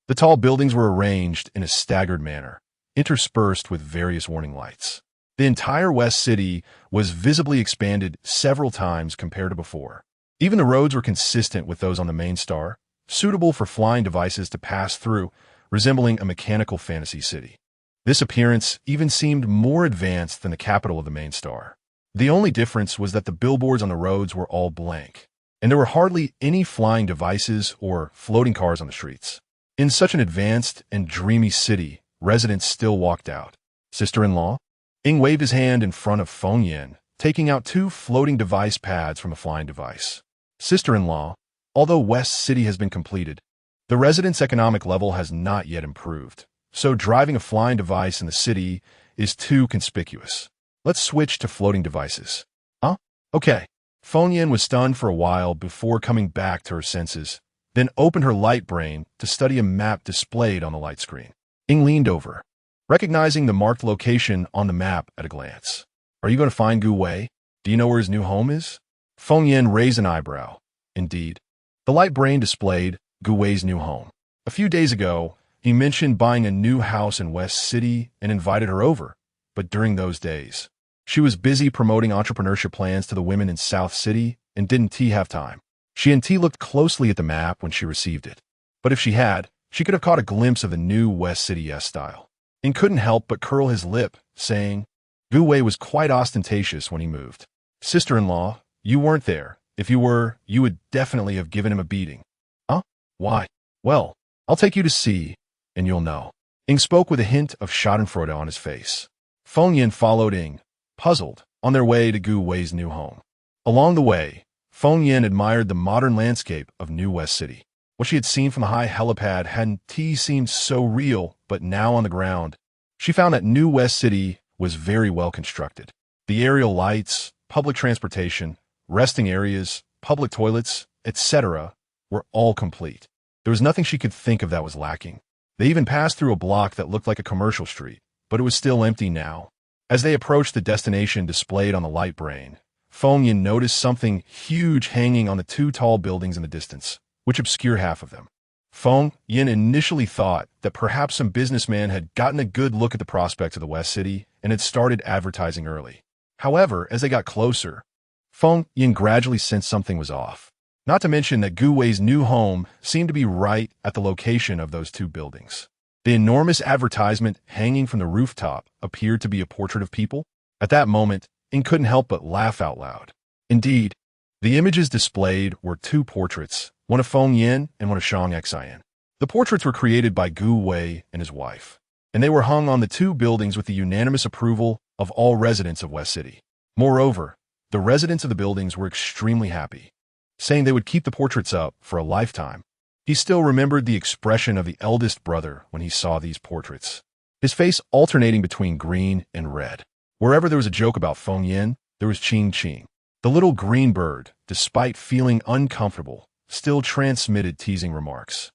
The tall buildings were arranged in a staggered manner, interspersed with various warning lights. The entire West City was visibly expanded several times compared to before. Even the roads were consistent with those on the main star, suitable for flying devices to pass through, resembling a mechanical fantasy city. This appearance even seemed more advanced than the capital of the main star. The only difference was that the billboards on the roads were all blank, and there were hardly any flying devices or floating cars on the streets. In such an advanced and dreamy city, residents still walked out. Sister-in-law? Ing waved his hand in front of Feng Yin, taking out 2 floating device pads from a flying device. Sister-in-law, although West City has been completed, the residents' economic level has not yet improved, so driving a flying device in the city is too conspicuous. Let's switch to floating devices. Huh? Okay. Feng Yin was stunned for a while before coming back to her senses, then opened her light brain to study a map displayed on the light screen. Ing leaned over, recognizing the marked location on the map at a glance. Are you going to find Gu Wei? Do you know where his new home is? Feng Yin raised an eyebrow. Indeed. The light brain displayed Gu Wei's new home. A few days ago, he mentioned buying a new house in West City and invited her over, but during those days, she was busy promoting entrepreneurship plans to the women in South City and didn't have time. She and T looked closely at the map when she received it, but if she had, she could have caught a glimpse of the new West City S-style, and couldn't help but curl his lip, saying, Gu Wei was quite ostentatious when he moved. Sister-in-law, you weren't there. If you were, you would definitely have given him a beating. Huh? Why? Well, I'll take you to see, and you'll know. Ing spoke with a hint of schadenfreude on his face. Feng Yin followed Ing, puzzled, on their way to Gu Wei's new home. Along the way, Feng Yin admired the modern landscape of New West City. What she had seen from the high helipad hadn't seemed so real, but now on the ground, she found that New West City was very well constructed. The aerial lights, public transportation, resting areas, public toilets, etc. were all complete. There was nothing she could think of that was lacking. They even passed through a block that looked like a commercial street, but it was still empty now. As they approached the destination displayed on the light brain, Feng Yin noticed something huge hanging on the 2 tall buildings in the distance, which obscure half of them. Feng Yin initially thought that perhaps some businessman had gotten a good look at the prospects of the West City and had started advertising early. However, as they got closer, Feng Yin gradually sensed something was off. Not to mention that Gu Wei's new home seemed to be right at the location of those 2 buildings. The enormous advertisement hanging from the rooftop appeared to be a portrait of people. At that moment, Ing couldn't help but laugh out loud. Indeed, the images displayed were 2 portraits, one of Feng Yin and one of Shang Xian. The portraits were created by Gu Wei and his wife, and they were hung on the 2 buildings with the unanimous approval of all residents of West City. Moreover, the residents of the buildings were extremely happy, saying they would keep the portraits up for a lifetime. He still remembered the expression of the eldest brother when he saw these portraits, his face alternating between green and red. Wherever there was a joke about Feng Yin, there was Ching Ching. The little green bird, despite feeling uncomfortable, still transmitted teasing remarks.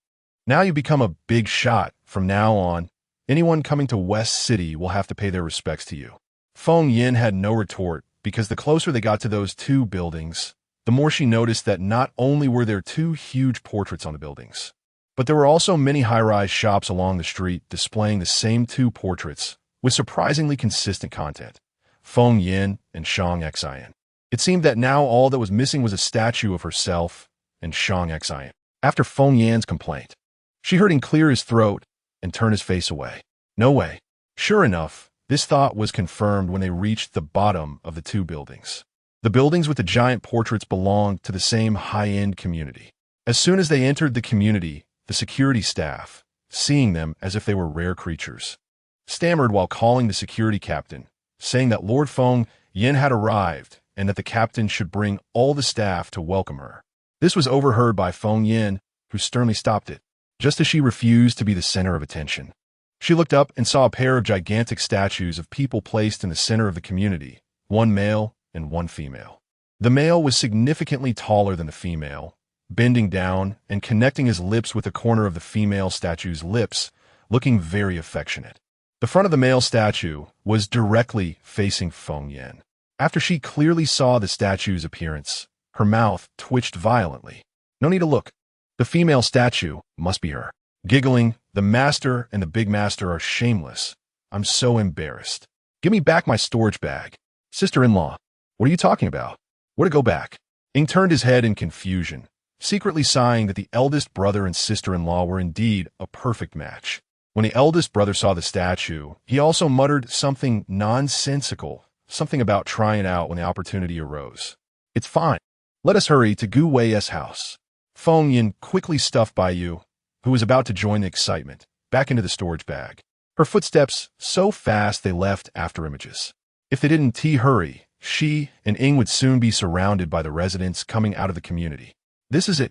Now you become a big shot. From now on, anyone coming to West City will have to pay their respects to you. Feng Yin had no retort, because the closer they got to those 2 buildings, the more she noticed that not only were there 2 huge portraits on the buildings, but there were also many high-rise shops along the street displaying the same 2 portraits with surprisingly consistent content, Feng Yin and Shang Xian. It seemed that now all that was missing was a statue of herself and Shang Xian. After Feng Yan's complaint, she heard him clear his throat and turn his face away. No way. Sure enough, this thought was confirmed when they reached the bottom of the 2 buildings. The buildings with the giant portraits belonged to the same high-end community. As soon as they entered the community, the security staff, seeing them as if they were rare creatures, stammered while calling the security captain, saying that Lord Feng Yin had arrived and that the captain should bring all the staff to welcome her. This was overheard by Feng Yin, who sternly stopped it, just as she refused to be the center of attention. She looked up and saw a pair of gigantic statues of people placed in the center of the community, 1 male and 1 female. The male was significantly taller than the female, bending down and connecting his lips with the corner of the female statue's lips, looking very affectionate. The front of the male statue was directly facing Feng Yin. After she clearly saw the statue's appearance, her mouth twitched violently. No need to look. The female statue must be her. Giggling, the master and the big master are shameless. I'm so embarrassed. Give me back my storage bag. Sister-in-law, what are you talking about? Where to go back? Ying turned his head in confusion, secretly sighing that the eldest brother and sister-in-law were indeed a perfect match. When the eldest brother saw the statue, he also muttered something nonsensical, something about trying it out when the opportunity arose. "It's fine. Let us hurry to Gu Wei's house." Feng Yin quickly stuffed Bai Yu, who was about to join the excitement, back into the storage bag. Her footsteps so fast they left afterimages. If they didn't hurry, she and Ying would soon be surrounded by the residents coming out of the community. "This is it,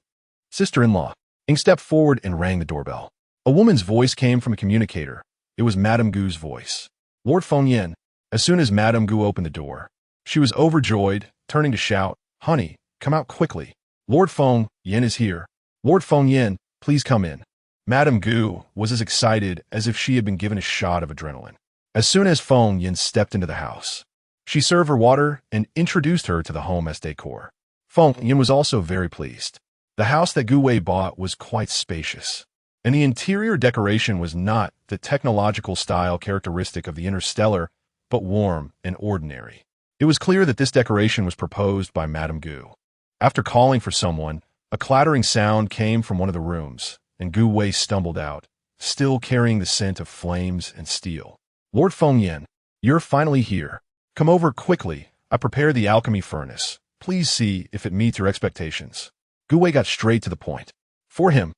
sister-in-law." Ying stepped forward and rang the doorbell. A woman's voice came from a communicator. It was Madame Gu's voice. "Lord Feng Yin." As soon as Madame Gu opened the door, she was overjoyed, turning to shout, "Honey, come out quickly. Lord Feng Yin is here. Lord Feng Yin, please come in." Madame Gu was as excited as if she had been given a shot of adrenaline. As soon as Feng Yin stepped into the house, she served her water and introduced her to the home as decor. Feng Yin was also very pleased. The house that Gu Wei bought was quite spacious, and the interior decoration was not the technological style characteristic of the interstellar, but warm and ordinary. It was clear that this decoration was proposed by Madame Gu. After calling for someone, a clattering sound came from one of the rooms, and Gu Wei stumbled out, still carrying the scent of flames and steel. "Lord Feng Yin, you're finally here. Come over quickly. I prepared the alchemy furnace. Please see if it meets your expectations." Gu Wei got straight to the point. For him,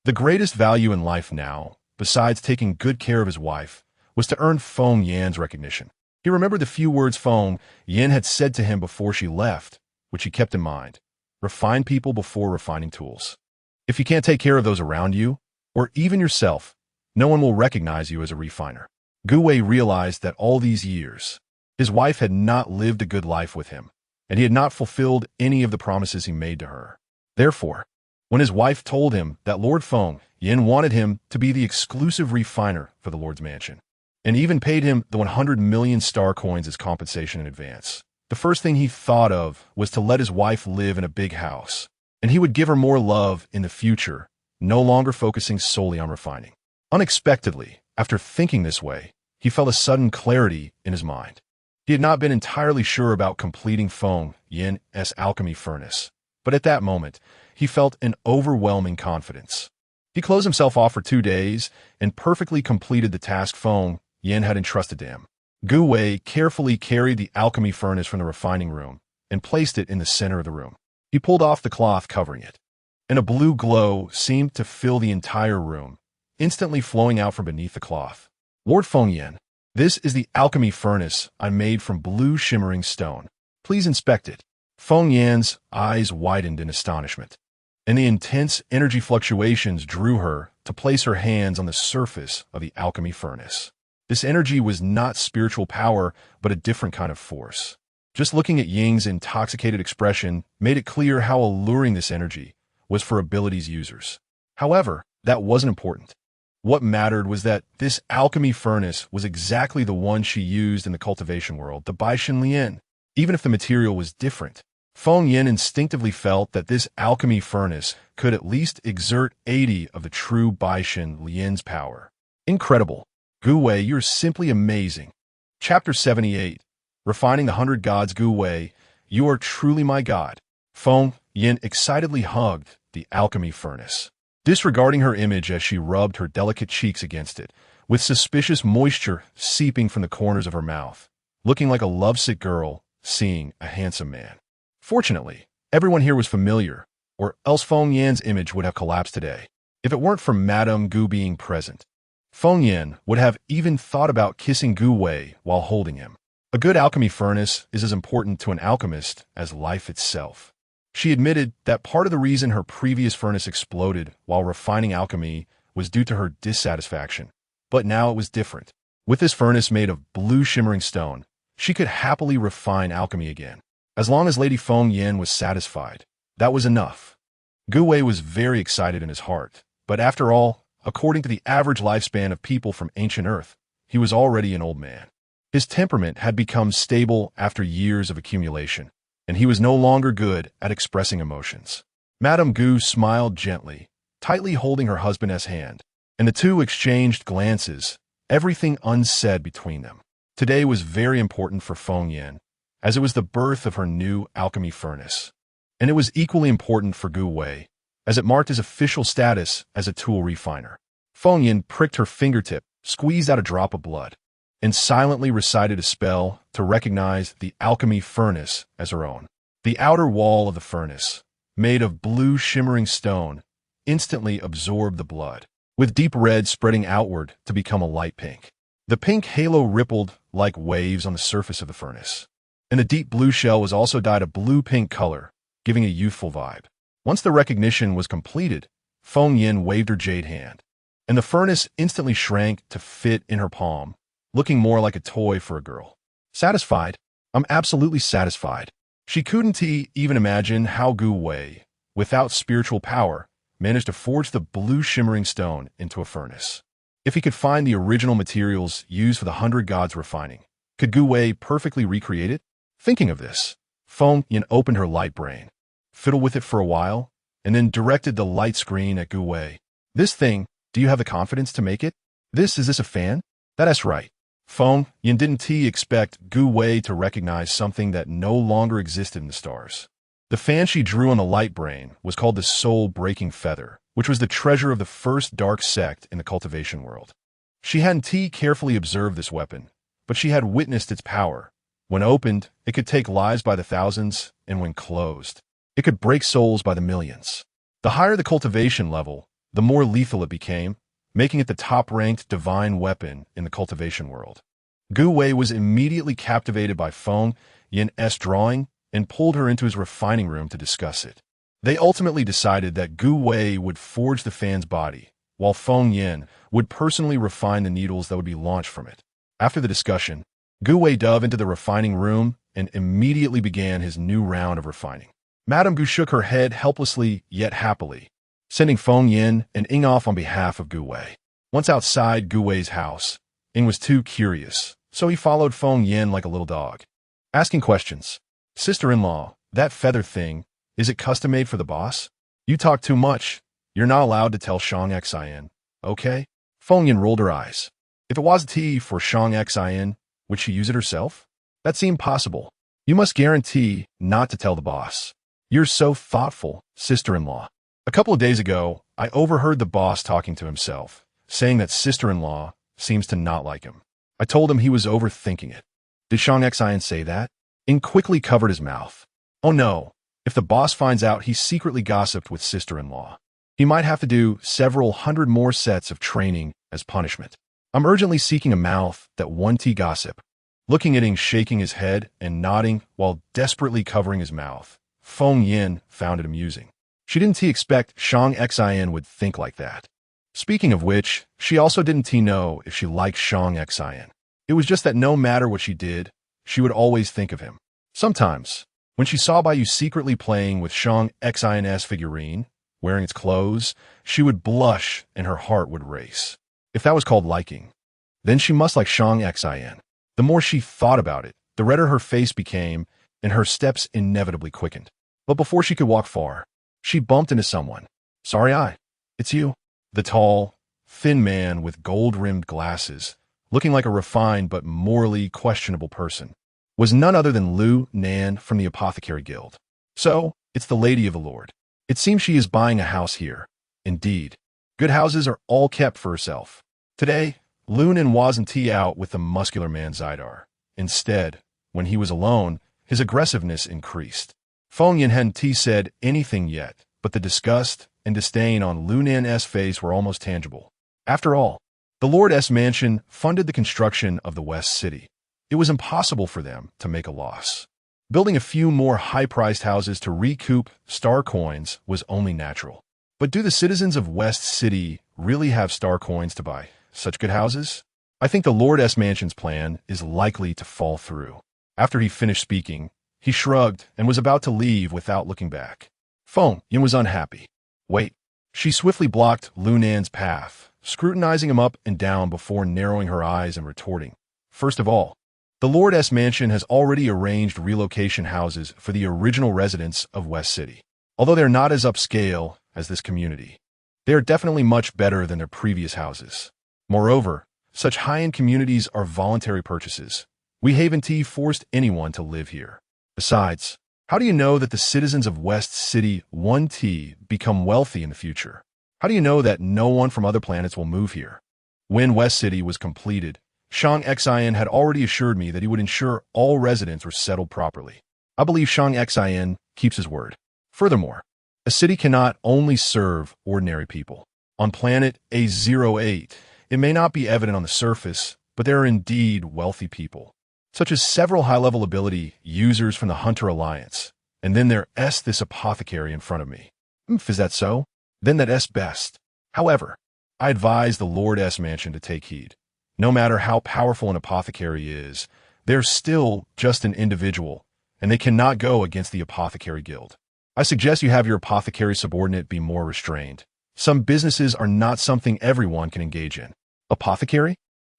the greatest value in life now, besides taking good care of his wife, was to earn Feng Yan's recognition. He remembered the few words Feng Yan had said to him before she left, which he kept in mind. Refine people before refining tools. If you can't take care of those around you, or even yourself, no one will recognize you as a refiner. Gu Wei realized that all these years, his wife had not lived a good life with him, and he had not fulfilled any of the promises he made to her. Therefore, when his wife told him that Lord Feng Yin wanted him to be the exclusive refiner for the Lord's mansion, and even paid him the 100 million star coins as compensation in advance, the first thing he thought of was to let his wife live in a big house, and he would give her more love in the future, no longer focusing solely on refining. Unexpectedly, after thinking this way, he felt a sudden clarity in his mind. He had not been entirely sure about completing Feng Yin's alchemy furnace, but at that moment, he felt an overwhelming confidence. He closed himself off for 2 days and perfectly completed the task Feng Yin had entrusted to him. Gu Wei carefully carried the alchemy furnace from the refining room and placed it in the center of the room. He pulled off the cloth covering it, and a blue glow seemed to fill the entire room, instantly flowing out from beneath the cloth. "Lord Feng Yin, this is the alchemy furnace I made from blue shimmering stone. Please inspect it." Feng Yan's eyes widened in astonishment, and the intense energy fluctuations drew her to place her hands on the surface of the alchemy furnace. This energy was not spiritual power, but a different kind of force. Just looking at Ying's intoxicated expression made it clear how alluring this energy was for abilities users. However, that wasn't important. What mattered was that this alchemy furnace was exactly the one she used in the cultivation world, the Baishan Lian. Even if the material was different, Feng Yin instinctively felt that this alchemy furnace could at least exert 80 of the true Baishan Lian's power. Incredible. Gu Wei, you're simply amazing. Chapter 78. Refining the 100 Gods. Gu Wei, you are truly my god. Feng Yin excitedly hugged the alchemy furnace, disregarding her image as she rubbed her delicate cheeks against it, with suspicious moisture seeping from the corners of her mouth, looking like a lovesick girl seeing a handsome man. Fortunately, everyone here was familiar, or else Feng Yan's image would have collapsed today. If it weren't for Madame Gu being present, Feng Yan would have even thought about kissing Gu Wei while holding him. A good alchemy furnace is as important to an alchemist as life itself. She admitted that part of the reason her previous furnace exploded while refining alchemy was due to her dissatisfaction. But now it was different. With this furnace made of blue shimmering stone, she could happily refine alchemy again. As long as Lady Feng Yan was satisfied, that was enough. Gu Wei was very excited in his heart, but after all, according to the average lifespan of people from ancient Earth, he was already an old man. His temperament had become stable after years of accumulation, and he was no longer good at expressing emotions. Madame Gu smiled gently, tightly holding her husband's hand, and the two exchanged glances, everything unsaid between them. Today was very important for Feng Yan, as it was the birth of her new alchemy furnace. and it was equally important for Gu Wei, as it marked his official status as a tool refiner. Feng Yin pricked her fingertip, squeezed out a drop of blood, and silently recited a spell to recognize the alchemy furnace as her own. The outer wall of the furnace, made of blue shimmering stone, instantly absorbed the blood, with deep red spreading outward to become a light pink. The pink halo rippled like waves on the surface of the furnace, and the deep blue shell was also dyed a blue-pink color, giving a youthful vibe. Once the recognition was completed, Feng Yin waved her jade hand, and the furnace instantly shrank to fit in her palm, looking more like a toy for a girl. Satisfied? I'm absolutely satisfied. She couldn't even imagine how Gu Wei, without spiritual power, managed to forge the blue shimmering stone into a furnace. If he could find the original materials used for the 100 gods refining, could Gu Wei perfectly recreate it? Thinking of this, Feng Yin opened her light brain, fiddled with it for a while, and then directed the light screen at Gu Wei. This thing, do you have the confidence to make it? Is this a fan? That's right. Feng Yin didn't expect Gu Wei to recognize something that no longer existed in the stars. The fan she drew on the light brain was called the soul-breaking feather, which was the treasure of the first dark sect in the cultivation world. She hadn't carefully observed this weapon, but she had witnessed its power. When opened, it could take lives by the thousands, and when closed, it could break souls by the millions. The higher the cultivation level, the more lethal it became, making it the top-ranked divine weapon in the cultivation world. Gu Wei was immediately captivated by Feng Yin's drawing and pulled her into his refining room to discuss it. They ultimately decided that Gu Wei would forge the fan's body, while Feng Yin would personally refine the needles that would be launched from it. After the discussion, Gu Wei dove into the refining room and immediately began his new round of refining. Madame Gu shook her head helplessly yet happily, sending Feng Yin and Ying off on behalf of Gu Wei. Once outside Gu Wei's house, Ying was too curious, so he followed Feng Yin like a little dog, asking questions. Sister-in-law, that feather thing, is it custom-made for the boss? You talk too much. You're not allowed to tell Shang Xin, okay? Feng Yin rolled her eyes. If it was for Shang Xin, would she use it herself? That seemed possible. You must guarantee not to tell the boss. You're so thoughtful, sister-in-law. A couple of days ago, I overheard the boss talking to himself, saying that sister-in-law seems to not like him. I told him he was overthinking it. Did Shang Xin say that? Ying quickly covered his mouth. Oh no, if the boss finds out he secretly gossiped with sister-in-law, he might have to do several hundred more sets of training as punishment. I'm urgently seeking a mouth that won't gossip. Looking at Ying shaking his head and nodding while desperately covering his mouth, Feng Yin found it amusing. She didn't expect Shang Xin would think like that. Speaking of which, she also didn't know if she liked Shang Xin. It was just that no matter what she did, she would always think of him. Sometimes, when she saw Bayu secretly playing with Shang Xin's figurine, wearing its clothes, she would blush and her heart would race. If that was called liking, then she must like Shang Xin. The more she thought about it, the redder her face became and her steps inevitably quickened. But before she could walk far, she bumped into someone. Sorry, it's you. The tall, thin man with gold-rimmed glasses, looking like a refined but morally questionable person, was none other than Lu Nan from the Apothecary Guild. So, it's the Lady of the Lord. It seems she is buying a house here. Indeed, good houses are all kept for herself. Today, Lu Nan wasn't out with the muscular man Zidar. Instead, when he was alone, his aggressiveness increased. Feng Yin hadn't said anything yet, but the disgust and disdain on Lu Nan's face were almost tangible. After all, the Lord's mansion funded the construction of the West City. It was impossible for them to make a loss. Building a few more high-priced houses to recoup star coins was only natural. But do the citizens of West City really have star coins to buy such good houses? I think the Lord's mansion's plan is likely to fall through. After he finished speaking, he shrugged and was about to leave without looking back. Feng Yin was unhappy. Wait. She swiftly blocked Lu Nan's path, scrutinizing him up and down before narrowing her eyes and retorting. First of all, the Lord's mansion has already arranged relocation houses for the original residents of West City. Although they're not as upscale as this community, they are definitely much better than their previous houses. Moreover, such high-end communities are voluntary purchases. We haven't forced anyone to live here. Besides, How do you know that the citizens of West City 1T become wealthy in the future? How do you know that no one from other planets will move here? When West City was completed, Shang Xin had already assured me that he would ensure all residents were settled properly. I believe Shang Xin keeps his word. Furthermore, a city cannot only serve ordinary people. On planet A08, it may not be evident on the surface, but there are indeed wealthy people, such as several high-level ability users from the Hunter Alliance, and then there's this apothecary in front of me. Is that so? Then that's best. However, I advise the Lord's mansion to take heed. No matter how powerful an apothecary is, they're still just an individual, and they cannot go against the apothecary guild. I suggest you have your apothecary subordinate be more restrained. Some businesses are not something everyone can engage in. Apothecary?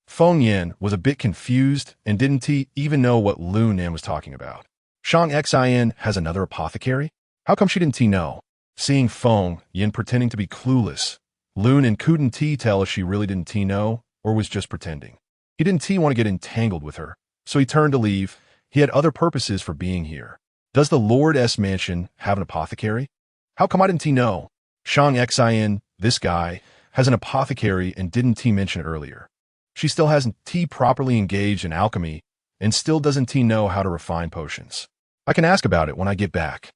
Feng Yin was a bit confused and didn't even know what Lu Nin was talking about. Shang Xin has another apothecary? How come she didn't know? Seeing Feng Yin pretending to be clueless, Lu Nin couldn't tell if she really didn't know or was just pretending. He didn't want to get entangled with her, so he turned to leave. He had other purposes for being here. Does the Lord's mansion have an apothecary? How come I didn't know? Shang Xin, this guy, has an apothecary and didn't mention it earlier. She still hasn't properly engaged in alchemy and still doesn't know how to refine potions. I can ask about it when I get back.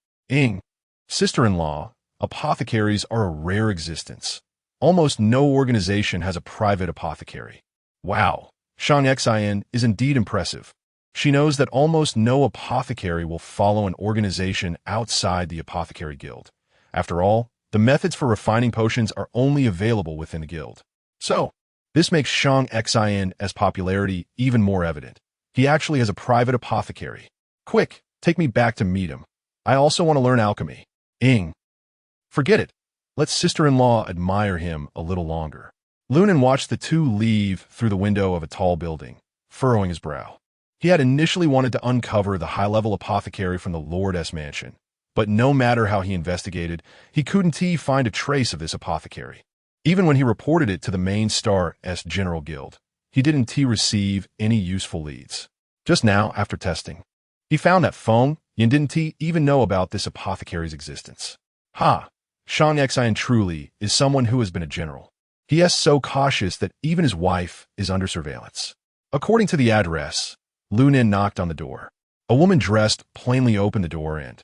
Sister-in-law, apothecaries are a rare existence. Almost no organization has a private apothecary. Wow, Shang Xin is indeed impressive. She knows that almost no apothecary will follow an organization outside the apothecary guild. After all, the methods for refining potions are only available within the guild. So, this makes Shang Xin's popularity even more evident. He actually has a private apothecary. Quick, take me back to meet him. I also want to learn alchemy. Forget it. Let sister-in-law admire him a little longer. Lu Nin watched the two leave through the window of a tall building, furrowing his brow. He had initially wanted to uncover the high-level apothecary from the Lord's mansion, but no matter how he investigated, he couldn't find a trace of this apothecary. Even when he reported it to the main Star-S General Guild, he didn't receive any useful leads. Just now, after testing, he found that Feng Yin didn't even know about this apothecary's existence. Shang Xin truly is someone who has been a general. He is so cautious that even his wife is under surveillance. According to the address, Lu Nin knocked on the door. A woman dressed plainly opened the door and,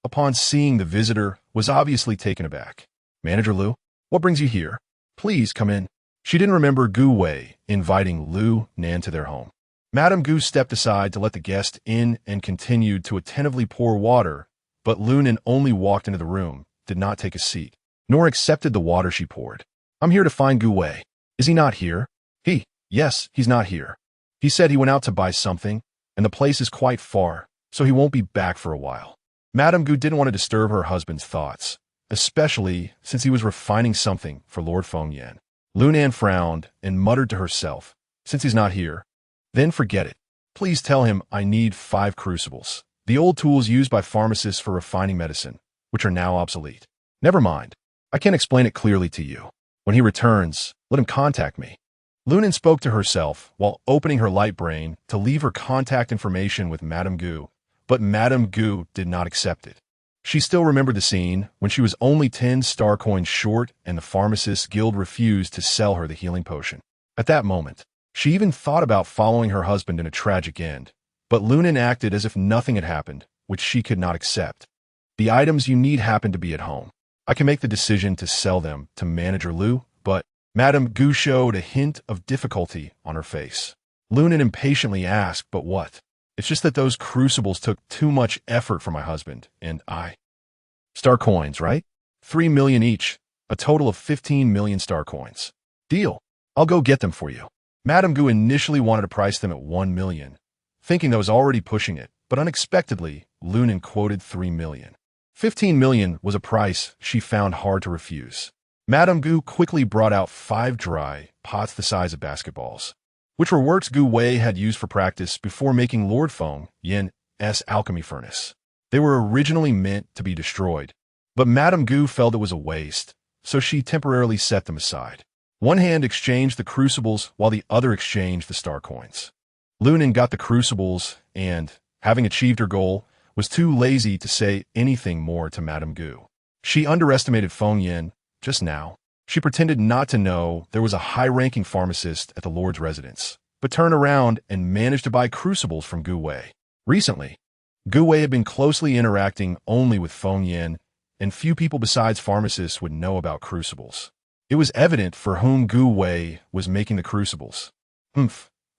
upon seeing the visitor, was obviously taken aback. Manager Lu, what brings you here? Please come in. She didn't remember Gu Wei inviting Lu Nin to their home. Madame Gu stepped aside to let the guest in and continued to attentively pour water, but Lu Nin only walked into the room, did not take a seat, nor accepted the water she poured. I'm here to find Gu Wei. Is he not here? Yes, he's not here. He said he went out to buy something, and the place is quite far, so he won't be back for a while. Madame Gu didn't want to disturb her husband's thoughts, especially since he was refining something for Lord Feng Yin. Lu Nin frowned and muttered to herself, since he's not here, then forget it. Please tell him I need 5 crucibles, the old tools used by pharmacists for refining medicine, which are now obsolete. Never mind. I can't explain it clearly to you. When he returns, let him contact me. Lu Nin spoke to herself while opening her light brain to leave her contact information with Madame Gu, but Madame Gu did not accept it. She still remembered the scene when she was only 10 star coins short and the pharmacist's guild refused to sell her the healing potion. At that moment, she even thought about following her husband in a tragic end, but Lu Nin acted as if nothing had happened, which she could not accept. The items you need happen to be at home. I can make the decision to sell them to Manager Lu, but Madame Gu showed a hint of difficulty on her face. Lu Nin impatiently asked, but what? It's just that those crucibles took too much effort for my husband, and I. Star coins, right? 3 million each, a total of 15 million star coins. Deal. I'll go get them for you. Madame Gu initially wanted to price them at 1 million, thinking that was already pushing it, but unexpectedly, Lu Nin quoted 3 million. 15 million was a price she found hard to refuse. Madame Gu quickly brought out 5 dry pots the size of basketballs, which were works Gu Wei had used for practice before making Lord Feng Yin's alchemy furnace. They were originally meant to be destroyed, but Madame Gu felt it was a waste, so she temporarily set them aside. One hand exchanged the crucibles while the other exchanged the star coins. Lu Nin got the crucibles and, having achieved her goal, was too lazy to say anything more to Madame Gu. She underestimated Feng Yin just now. She pretended not to know there was a high-ranking pharmacist at the Lord's residence, but turned around and managed to buy crucibles from Gu Wei. Recently, Gu Wei had been closely interacting only with Feng Yin, and few people besides pharmacists would know about crucibles. It was evident for whom Gu Wei was making the crucibles. I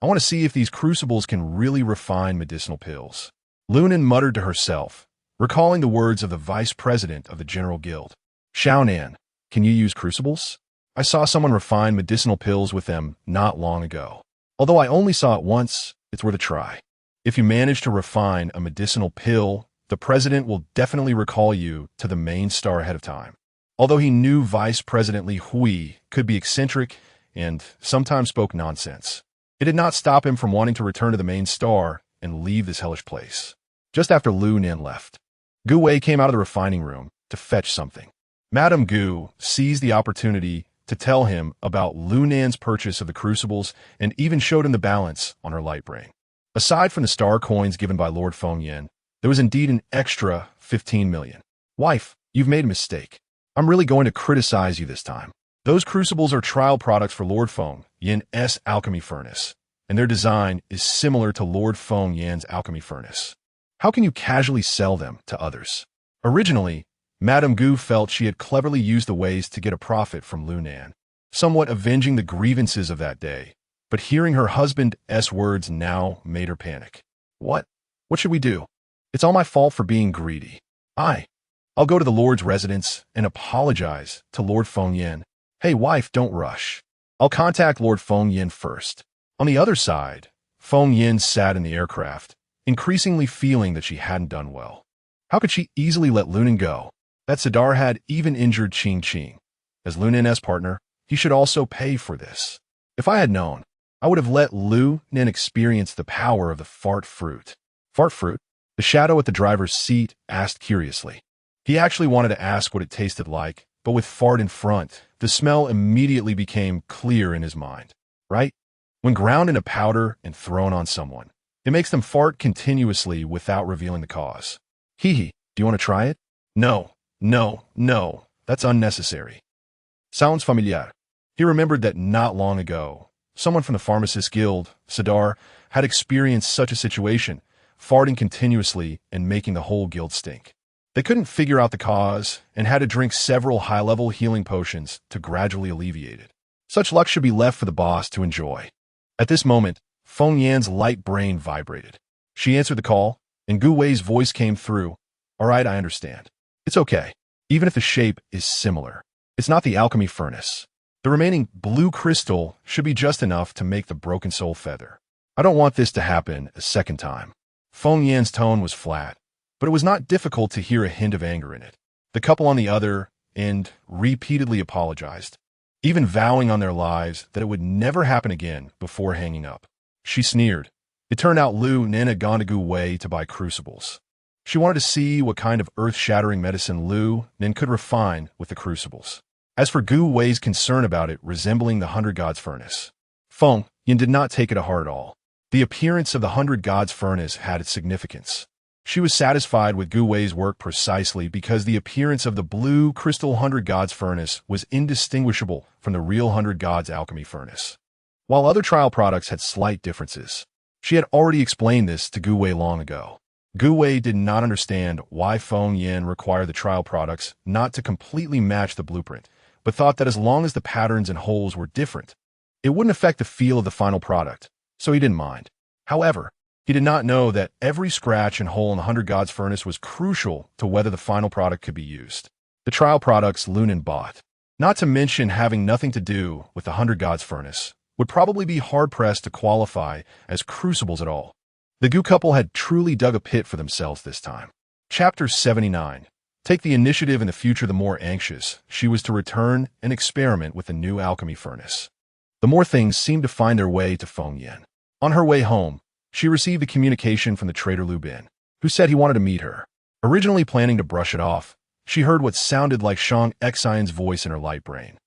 want to see if these crucibles can really refine medicinal pills. Lunan muttered to herself, recalling the words of the vice president of the General Guild. Xiaonan, can you use crucibles? I saw someone refine medicinal pills with them not long ago. Although I only saw it once, it's worth a try. If you manage to refine a medicinal pill, the president will definitely recall you to the main star ahead of time. Although he knew Vice President Li Hui could be eccentric and sometimes spoke nonsense, it did not stop him from wanting to return to the main star and leave this hellish place. Just after Lu Nin left, Gu Wei came out of the refining room to fetch something. Madame Gu seized the opportunity to tell him about Lu Nan's purchase of the crucibles and even showed him the balance on her light brain. Aside from the star coins given by Lord Feng Yin, there was indeed an extra 15 million. Wife, you've made a mistake. I'm really going to criticize you this time. Those crucibles are trial products for Lord Feng Yin's alchemy furnace, and their design is similar to Lord Feng Yin's alchemy furnace. How can you casually sell them to others? Originally, Madame Gu felt she had cleverly used the ways to get a profit from Lu Nan, somewhat avenging the grievances of that day, but hearing her husband's words now made her panic. What? What should we do? It's all my fault for being greedy. I'll go to the Lord's residence and apologize to Lord Feng Yin. Hey, wife, don't rush. I'll contact Lord Feng Yin first. On the other side, Feng Yin sat in the aircraft, increasingly feeling that she hadn't done well. How could she easily let Lunan go? That Sidar had even injured Qing Qing. As Lunan's partner, he should also pay for this. If I had known, I would have let Lu Nin experience the power of the fart fruit. Fart fruit? The shadow at the driver's seat asked curiously. He actually wanted to ask what it tasted like, but with fart in front, the smell immediately became clear in his mind. Right? When ground in a powder and thrown on someone, it makes them fart continuously without revealing the cause. Hee, do you want to try it? No, that's unnecessary. Sounds familiar. He remembered that not long ago, someone from the Pharmacists Guild, Sidar, had experienced such a situation, farting continuously and making the whole guild stink. They couldn't figure out the cause and had to drink several high-level healing potions to gradually alleviate it. Such luck should be left for the boss to enjoy. At this moment, Feng Yan's light brain vibrated. She answered the call, and Gu Wei's voice came through. All right, I understand. It's okay. Even if the shape is similar, it's not the alchemy furnace. The remaining blue crystal should be just enough to make the broken soul feather. I don't want this to happen a second time. Feng Yan's tone was flat, but it was not difficult to hear a hint of anger in it. The couple on the other end repeatedly apologized, even vowing on their lives that it would never happen again before hanging up. She sneered. It turned out Lu Nin had gone to Gu Wei to buy crucibles. She wanted to see what kind of earth-shattering medicine Lu Nin could refine with the crucibles. As for Gu Wei's concern about it resembling the 100 Gods furnace, Feng Yin did not take it to heart at all. The appearance of the 100 Gods furnace had its significance. She was satisfied with Gu Wei's work precisely because the appearance of the blue crystal 100 Gods furnace was indistinguishable from the real 100 Gods alchemy furnace. While other trial products had slight differences, she had already explained this to Gu Wei long ago. Gu Wei did not understand why Feng Yin required the trial products not to completely match the blueprint, but thought that as long as the patterns and holes were different, it wouldn't affect the feel of the final product, so he didn't mind. However, he did not know that every scratch and hole in the 100 Gods furnace was crucial to whether the final product could be used. The trial products Lunan bought, not to mention having nothing to do with the 100 Gods furnace, would probably be hard-pressed to qualify as crucibles at all. The Gu couple had truly dug a pit for themselves this time. Chapter 79. Take the initiative in the future. The more anxious she was to return and experiment with the new alchemy furnace, the more things seemed to find their way to Feng Yin. On her way home, she received a communication from the trader Lu Bin, who said he wanted to meet her. Originally planning to brush it off, she heard what sounded like Shang Xian's voice in her light brain.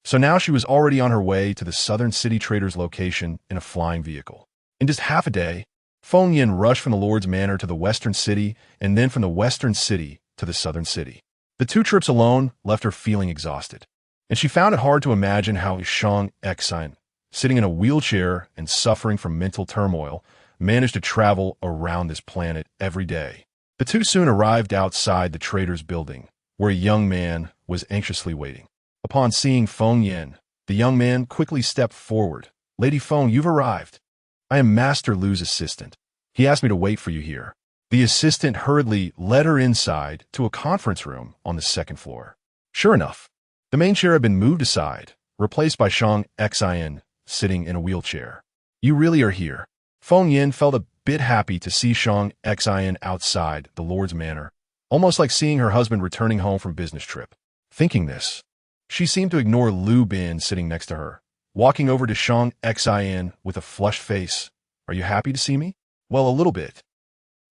So now she was already on her way to the southern city trader's location in a flying vehicle. In just half a day, Feng Yin rushed from the Lord's Manor to the western city, and then from the western city to the southern city. The 2 trips alone left her feeling exhausted, and she found it hard to imagine how Shang-Exine, sitting in a wheelchair and suffering from mental turmoil, managed to travel around this planet every day. The 2 soon arrived outside the trader's building, where a young man was anxiously waiting. Upon seeing Feng Yin, the young man quickly stepped forward. "Lady Feng, you've arrived. I am Master Lu's assistant. He asked me to wait for you here." The assistant hurriedly led her inside to a conference room on the 2nd floor. Sure enough, the main chair had been moved aside, replaced by Shang-Exine, sitting in a wheelchair. "You really are here." Feng Yin felt a bit happy to see Shang-Exine outside the Lord's Manor, almost like seeing her husband returning home from business trip. Thinking this, she seemed to ignore Lu Bin sitting next to her, walking over to Shang-Exine with a flushed face. "Are you happy to see me?" "Well, a little bit,"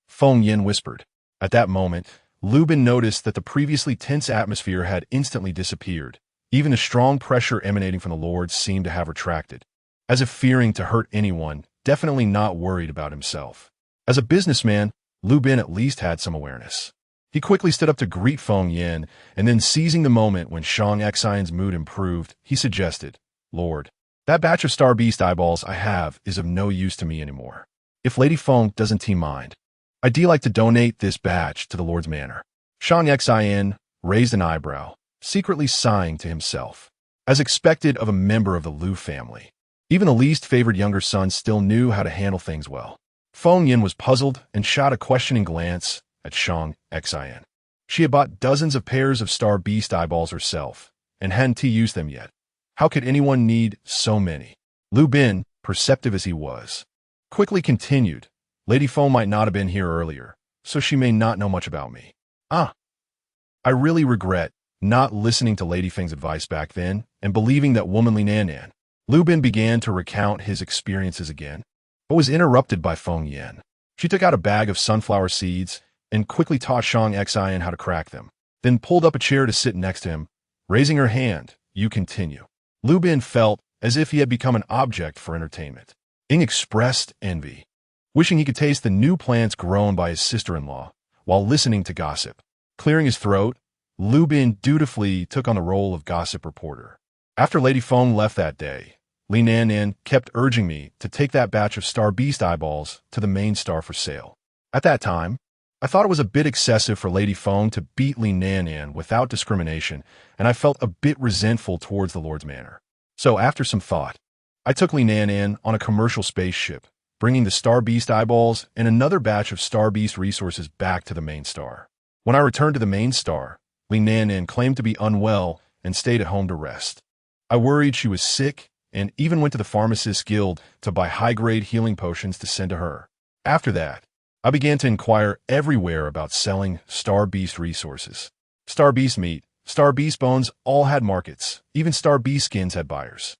Feng Yin whispered. At that moment, Lu Bin noticed that the previously tense atmosphere had instantly disappeared. Even the strong pressure emanating from the Lord seemed to have retracted, as if fearing to hurt anyone, definitely not worried about himself. As a businessman, Lu Bin at least had some awareness. He quickly stood up to greet Feng Yin, and then seizing the moment when Shang-Exine's mood improved, he suggested, "Lord, that batch of Star Beast eyeballs I have is of no use to me anymore. If Lady Feng doesn't mind, I'd like to donate this batch to the Lord's Manor." Shang-Exine raised an eyebrow, secretly sighing to himself. As expected of a member of the Lu family, even the least favored younger son still knew how to handle things well. Feng Yin was puzzled and shot a questioning glance at Shang-Exine. She had bought dozens of pairs of Star Beast eyeballs herself, and hadn't used them yet. How could anyone need so many? Lu Bin, perceptive as he was, quickly continued, "Lady Feng might not have been here earlier, so she may not know much about me. I really regret not listening to Lady Feng's advice back then and believing that womanly Nan. Lu Bin began to recount his experiences again, but was interrupted by Feng Yin. She took out a bag of sunflower seeds and quickly taught Shang-Exine how to crack them, then pulled up a chair to sit next to him. Raising her hand, "You continue." Lu Bin felt as if he had become an object for entertainment. Ing expressed envy, wishing he could taste the new plants grown by his sister-in-law while listening to gossip. Clearing his throat, Lu Bin dutifully took on the role of gossip reporter. After Lady Feng left that day, Li Nan kept urging me to take that batch of Star Beast eyeballs to the main star for sale. At that time, I thought it was a bit excessive for Lady Feng to beat Li Nan without discrimination, and I felt a bit resentful towards the Lord's Manor. So after some thought, I took Li Nan on a commercial spaceship, bringing the Star Beast eyeballs and another batch of Star Beast resources back to the main star. When I returned to the main star, Li Nan claimed to be unwell and stayed at home to rest. I worried she was sick and even went to the Pharmacist's Guild to buy high-grade healing potions to send to her. After that, I began to inquire everywhere about selling Star Beast resources. Star Beast meat, Star Beast bones all had markets, even Star Beast skins had buyers.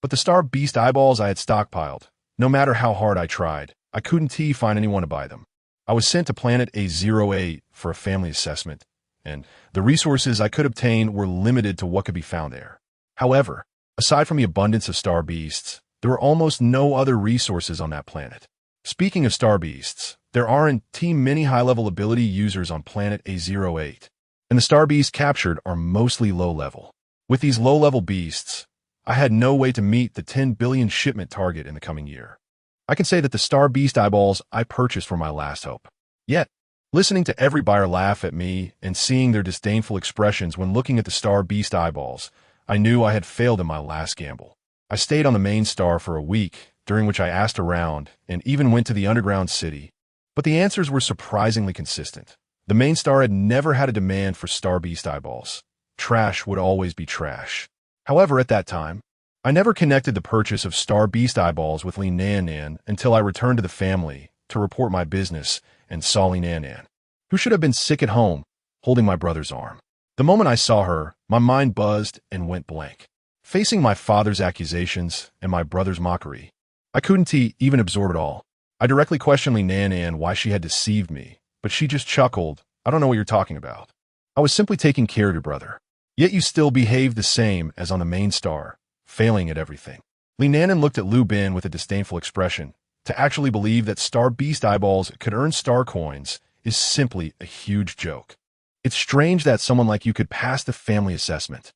But the Star Beast eyeballs I had stockpiled, no matter how hard I tried, I couldn't find anyone to buy them. I was sent to Planet A08 for a family assessment, and the resources I could obtain were limited to what could be found there. However, aside from the abundance of Star Beasts, there were almost no other resources on that planet. Speaking of Star Beasts, there aren't many high-level ability users on Planet A08, and the Star Beasts captured are mostly low-level. With these low-level beasts, I had no way to meet the 10 billion shipment target in the coming year. I can say that the Star Beast eyeballs I purchased were my last hope. Yet, listening to every buyer laugh at me and seeing their disdainful expressions when looking at the Star Beast eyeballs, I knew I had failed in my last gamble. I stayed on the main star for a week, during which I asked around and even went to the underground city, but the answers were surprisingly consistent. The main star had never had a demand for Star Beast eyeballs. Trash would always be trash. However, at that time, I never connected the purchase of Star Beast eyeballs with Li Nan until I returned to the family to report my business and saw Li Nan, who should have been sick at home, holding my brother's arm. The moment I saw her, my mind buzzed and went blank. Facing my father's accusations and my brother's mockery, I couldn't even absorb it all. I directly questioned Li Nan why she had deceived me, but she just chuckled, "I don't know what you're talking about. I was simply taking care of your brother. Yet you still behaved the same as on the main star, failing at everything." Li Nan looked at Lu Bin with a disdainful expression. To actually believe that star beast eyeballs could earn star coins is simply a huge joke. It's strange that someone like you could pass the family assessment.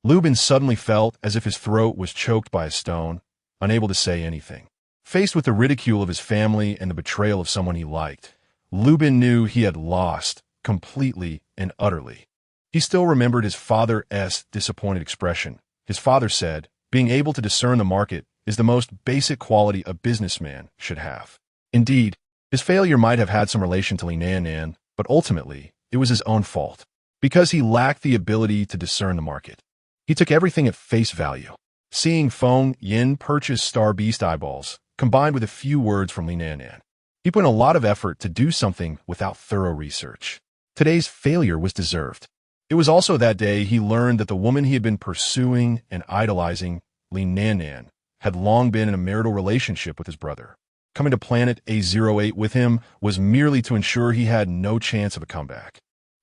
Lubin suddenly felt as if his throat was choked by a stone, unable to say anything. Faced with the ridicule of his family and the betrayal of someone he liked, Lubin knew he had lost completely and utterly. He still remembered his father's disappointed expression. His father said, "Being able to discern the market is the most basic quality a businessman should have." Indeed, his failure might have had some relation to Li Nan, but ultimately, it was his own fault. Because he lacked the ability to discern the market. He took everything at face value. Seeing Feng Yin purchase star beast eyeballs, combined with a few words from Li Nan, he put in a lot of effort to do something without thorough research. Today's failure was deserved. It was also that day he learned that the woman he had been pursuing and idolizing, Li Nan, had long been in a marital relationship with his brother. Coming to planet A08 with him was merely to ensure he had no chance of a comeback.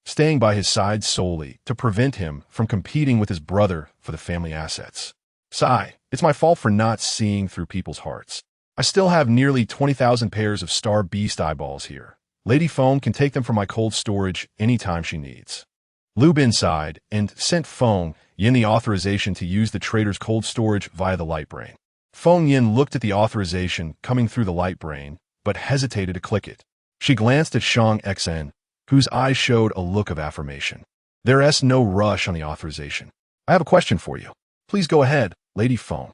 Staying by his side solely to prevent him from competing with his brother for the family assets. Sigh, it's my fault for not seeing through people's hearts. I still have nearly 20,000 pairs of star beast eyeballs here. Lady Feng can take them from my cold storage anytime she needs. Lubin sighed and sent Feng Yin the authorization to use the trader's cold storage via the light brain. Feng Yin looked at the authorization coming through the light brain, but hesitated to click it. She glanced at Shang Xn, whose eyes showed a look of affirmation. There's no rush on the authorization. I have a question for you. Please go ahead, Lady Feng.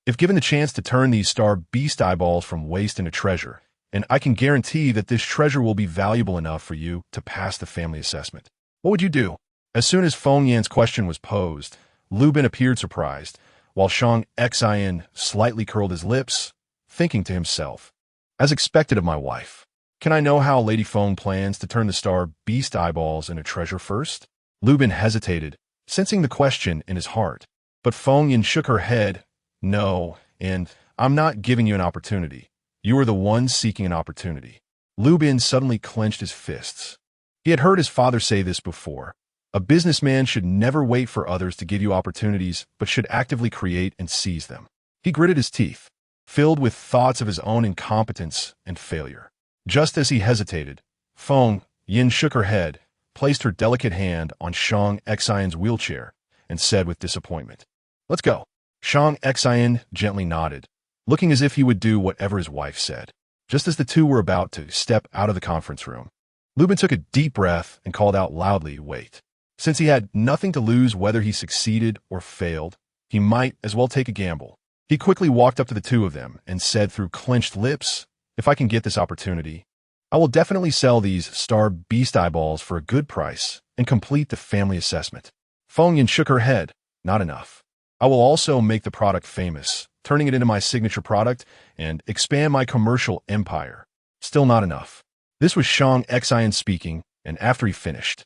If given the chance to turn these star beast eyeballs from waste into treasure, and I can guarantee that this treasure will be valuable enough for you to pass the family assessment, what would you do? As soon as Feng Yan's question was posed, Lubin appeared surprised, while Shang Xin slightly curled his lips, thinking to himself, as expected of my wife. Can I know how Lady Feng plans to turn the star beast eyeballs into treasure first? Lubin hesitated, sensing the question in his heart. But Feng Yin shook her head. No, and I'm not giving you an opportunity. You are the one seeking an opportunity. Lubin suddenly clenched his fists. He had heard his father say this before. A businessman should never wait for others to give you opportunities, but should actively create and seize them. He gritted his teeth, filled with thoughts of his own incompetence and failure. Just as he hesitated, Feng Yin shook her head, placed her delicate hand on Shang Xin's wheelchair, and said with disappointment, "Let's go." Shang Xin gently nodded, looking as if he would do whatever his wife said. Just as the two were about to step out of the conference room, Lubin took a deep breath and called out loudly, "Wait." Since he had nothing to lose whether he succeeded or failed, he might as well take a gamble. He quickly walked up to the two of them and said through clenched lips, "If I can get this opportunity, I will definitely sell these star beast eyeballs for a good price and complete the family assessment." Feng Yin shook her head. "Not enough. I will also make the product famous, turning it into my signature product and expand my commercial empire. Still not enough." This was Shang Xin speaking, and after he finished,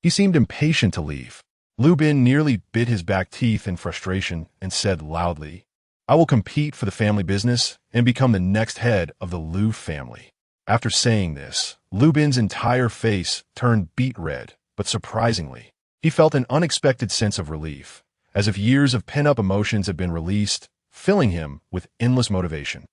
he seemed impatient to leave. Lubin nearly bit his back teeth in frustration and said loudly, "I will compete for the family business and become the next head of the Lu family." After saying this, Lubin's entire face turned beet red, but surprisingly, he felt an unexpected sense of relief, as if years of pent-up emotions had been released, filling him with endless motivation.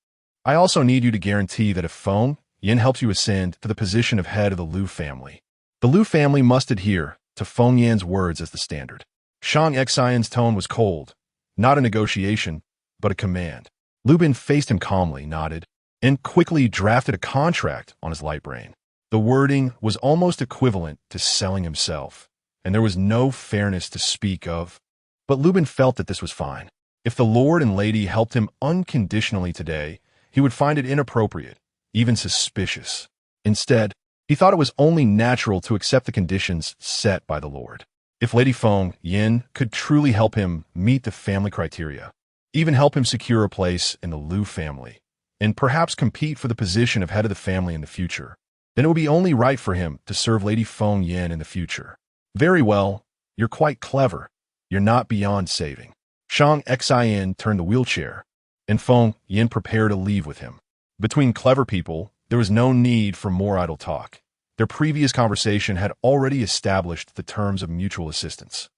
"I also need you to guarantee that if Feng Yin helps you ascend to the position of head of the Lu family, the Lu family must adhere to Feng Yan's words as the standard." Shang Xin's tone was cold, not a negotiation, but a command. Lubin faced him calmly, nodded, and quickly drafted a contract on his light brain. The wording was almost equivalent to selling himself, and there was no fairness to speak of. But Lubin felt that this was fine. If the Lord and Lady helped him unconditionally today, he would find it inappropriate, even suspicious. Instead, he thought it was only natural to accept the conditions set by the Lord. If Lady Feng Yin could truly help him meet the family criteria, even help him secure a place in the Lu family, and perhaps compete for the position of head of the family in the future, then it would be only right for him to serve Lady Feng Yin in the future. "Very well, you're quite clever. You're not beyond saving." Shang Xin turned the wheelchair, and Feng Yin prepared to leave with him. Between clever people, there was no need for more idle talk. Their previous conversation had already established the terms of mutual assistance.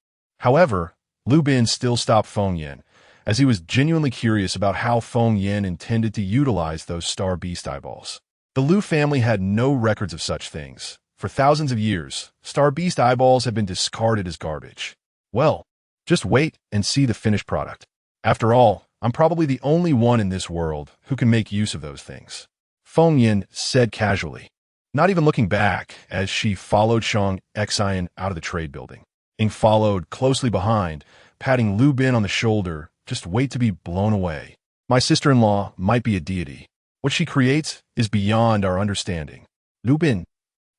However, Lubin still stopped Feng Yin, as he was genuinely curious about how Feng Yin intended to utilize those star beast eyeballs. The Liu family had no records of such things. For thousands of years, star beast eyeballs had been discarded as garbage. Well, just wait and see the finished product. After all, I'm probably the only one in this world who can make use of those things, Feng Yin said casually, not even looking back as she followed Shang Xian out of the trade building. Ing followed closely behind, patting Liu Bin on the shoulder. Just wait to be blown away. My sister-in-law might be a deity. What she creates is beyond our understanding. Liu Bin,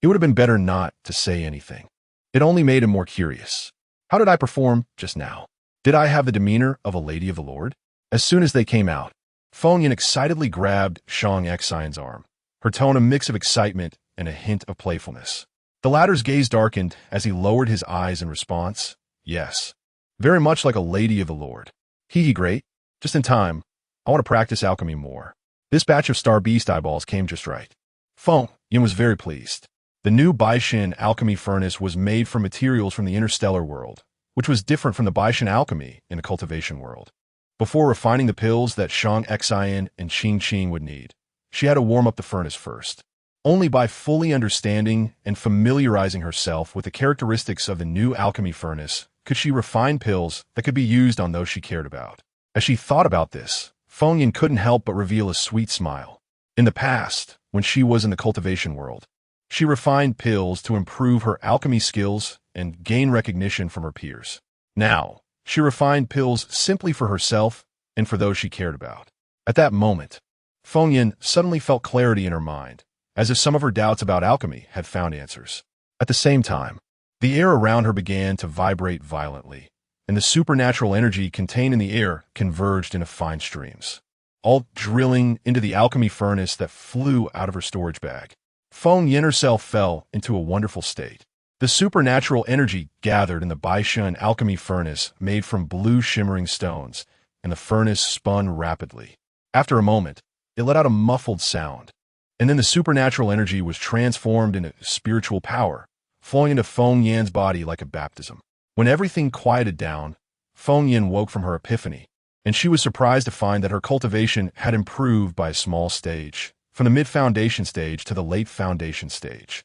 it would have been better not to say anything. It only made him more curious. How did I perform just now? Did I have the demeanor of a lady of the Lord? As soon as they came out, Feng Yin excitedly grabbed Shang Xian's arm, her tone a mix of excitement and a hint of playfulness. The latter's gaze darkened as he lowered his eyes in response. Yes, very much like a lady of the Lord. Hee great. Just in time. I want to practice alchemy more. This batch of star beast eyeballs came just right. Feng Yin was very pleased. The new Baishan alchemy furnace was made from materials from the interstellar world, which was different from the Baishan alchemy in the cultivation world. Before refining the pills that Shang Xian and Qing Qing would need, she had to warm up the furnace first. Only by fully understanding and familiarizing herself with the characteristics of the new alchemy furnace could she refine pills that could be used on those she cared about. As she thought about this, Feng Yin couldn't help but reveal a sweet smile. In the past, when she was in the cultivation world, she refined pills to improve her alchemy skills and gain recognition from her peers. Now, she refined pills simply for herself and for those she cared about. At that moment, Feng Yin suddenly felt clarity in her mind, as if some of her doubts about alchemy had found answers. At the same time, the air around her began to vibrate violently, and the supernatural energy contained in the air converged into fine streams, all drilling into the alchemy furnace that flew out of her storage bag. Feng Yin herself fell into a wonderful state. The supernatural energy gathered in the Baishan alchemy furnace made from blue shimmering stones, and the furnace spun rapidly. After a moment, it let out a muffled sound, and then the supernatural energy was transformed into spiritual power, flowing into Feng Yin's body like a baptism. When everything quieted down, Feng Yin woke from her epiphany, and she was surprised to find that her cultivation had improved by a small stage, from the mid-foundation stage to the late foundation stage.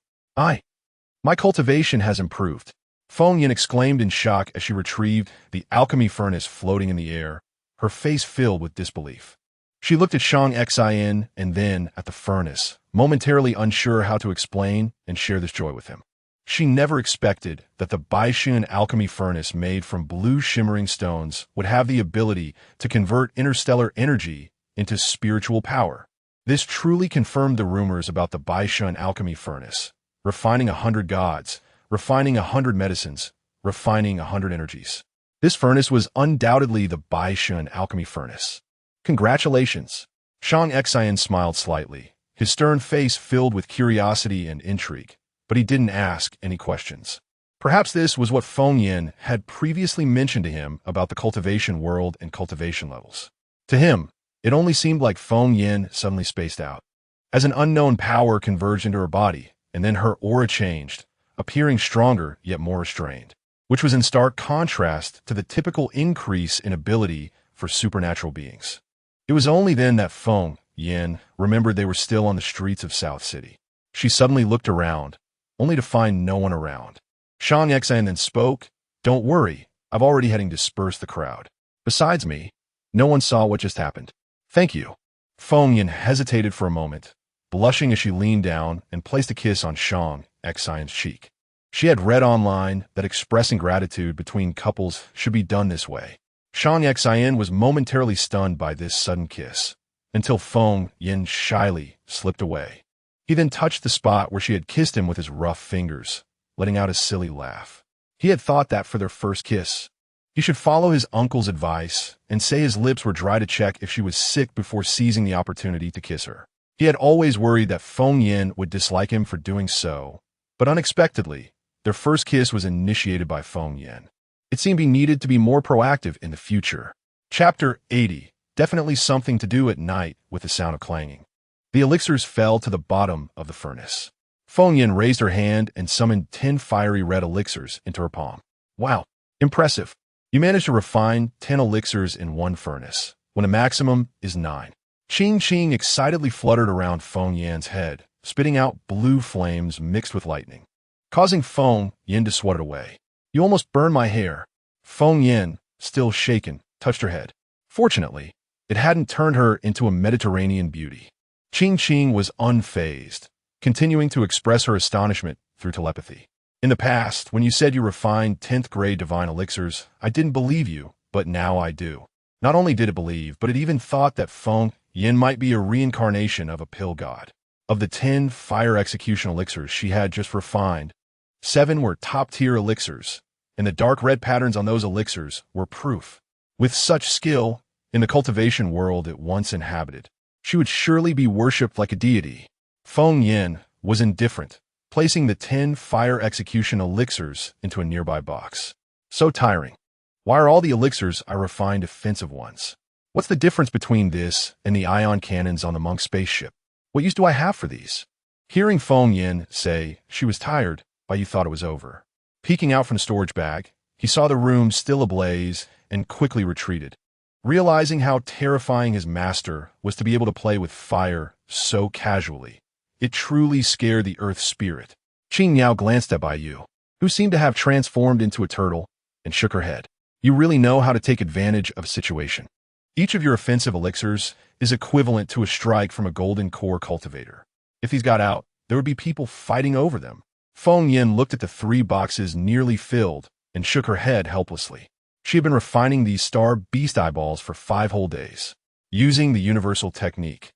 My cultivation has improved, Feng Yin exclaimed in shock as she retrieved the alchemy furnace floating in the air, her face filled with disbelief. She looked at Shang Xian and then at the furnace, momentarily unsure how to explain and share this joy with him. She never expected that the Baishan alchemy furnace made from blue shimmering stones would have the ability to convert interstellar energy into spiritual power. This truly confirmed the rumors about the Baishan alchemy furnace, refining 100 gods, refining 100 medicines, refining 100 energies. This furnace was undoubtedly the Baishan alchemy furnace. Congratulations. Shang Xian smiled slightly, his stern face filled with curiosity and intrigue, but he didn't ask any questions. Perhaps this was what Feng Yin had previously mentioned to him about the cultivation world and cultivation levels. To him, it only seemed like Feng Yin suddenly spaced out, as an unknown power converged into her body, and then her aura changed, appearing stronger yet more restrained, which was in stark contrast to the typical increase in ability for supernatural beings. It was only then that Feng Yin remembered they were still on the streets of South City. She suddenly looked around, only to find no one around. Shang Xian then spoke, "Don't worry, I've already heading dispersed the crowd. Besides me, no one saw what just happened. Thank you." Feng Yin hesitated for a moment, blushing as she leaned down and placed a kiss on Shang Xian's cheek. She had read online that expressing gratitude between couples should be done this way. Shang Xian was momentarily stunned by this sudden kiss, until Feng Yin shyly slipped away. He then touched the spot where she had kissed him with his rough fingers, letting out a silly laugh. He had thought that for their first kiss, he should follow his uncle's advice and say his lips were dry to check if she was sick before seizing the opportunity to kiss her. He had always worried that Feng Yin would dislike him for doing so, but unexpectedly, their first kiss was initiated by Feng Yin. It seemed he needed to be more proactive in the future. Chapter 80. Definitely something to do at night with the sound of clanging. The elixirs fell to the bottom of the furnace. Feng Yin raised her hand and summoned 10 fiery red elixirs into her palm. Wow, impressive. You managed to refine 10 elixirs in one furnace, when a maximum is 9. Ching excitedly fluttered around Feng Yan's head, spitting out blue flames mixed with lightning, causing Feng Yan to swat it away. You almost burned my hair. Feng Yan, still shaken, touched her head. Fortunately, it hadn't turned her into a Mediterranean beauty. Ching was unfazed, continuing to express her astonishment through telepathy. In the past, when you said you refined 10th grade divine elixirs, I didn't believe you, but now I do. Not only did it believe, but it even thought that Feng Yan might be a reincarnation of a pill god. Of the 10 fire execution elixirs she had just refined, 7 were top-tier elixirs, and the dark red patterns on those elixirs were proof. With such skill, in the cultivation world it once inhabited, she would surely be worshipped like a deity. Feng Yan was indifferent, placing the 10 fire execution elixirs into a nearby box. So tiring. Why are all the elixirs I refined offensive ones? What's the difference between this and the ion cannons on the monk spaceship? What use do I have for these? Hearing Feng Yan say she was tired, Bai Yu thought it was over. Peeking out from the storage bag, he saw the room still ablaze and quickly retreated. Realizing how terrifying his master was to be able to play with fire so casually, it truly scared the earth spirit. Qing Yao glanced at Bai Yu, who seemed to have transformed into a turtle, and shook her head. You really know how to take advantage of a situation. Each of your offensive elixirs is equivalent to a strike from a golden core cultivator. If these got out, there would be people fighting over them. Feng Yan looked at the 3 boxes nearly filled and shook her head helplessly. She had been refining these star beast eyeballs for 5 whole days. Using the universal technique,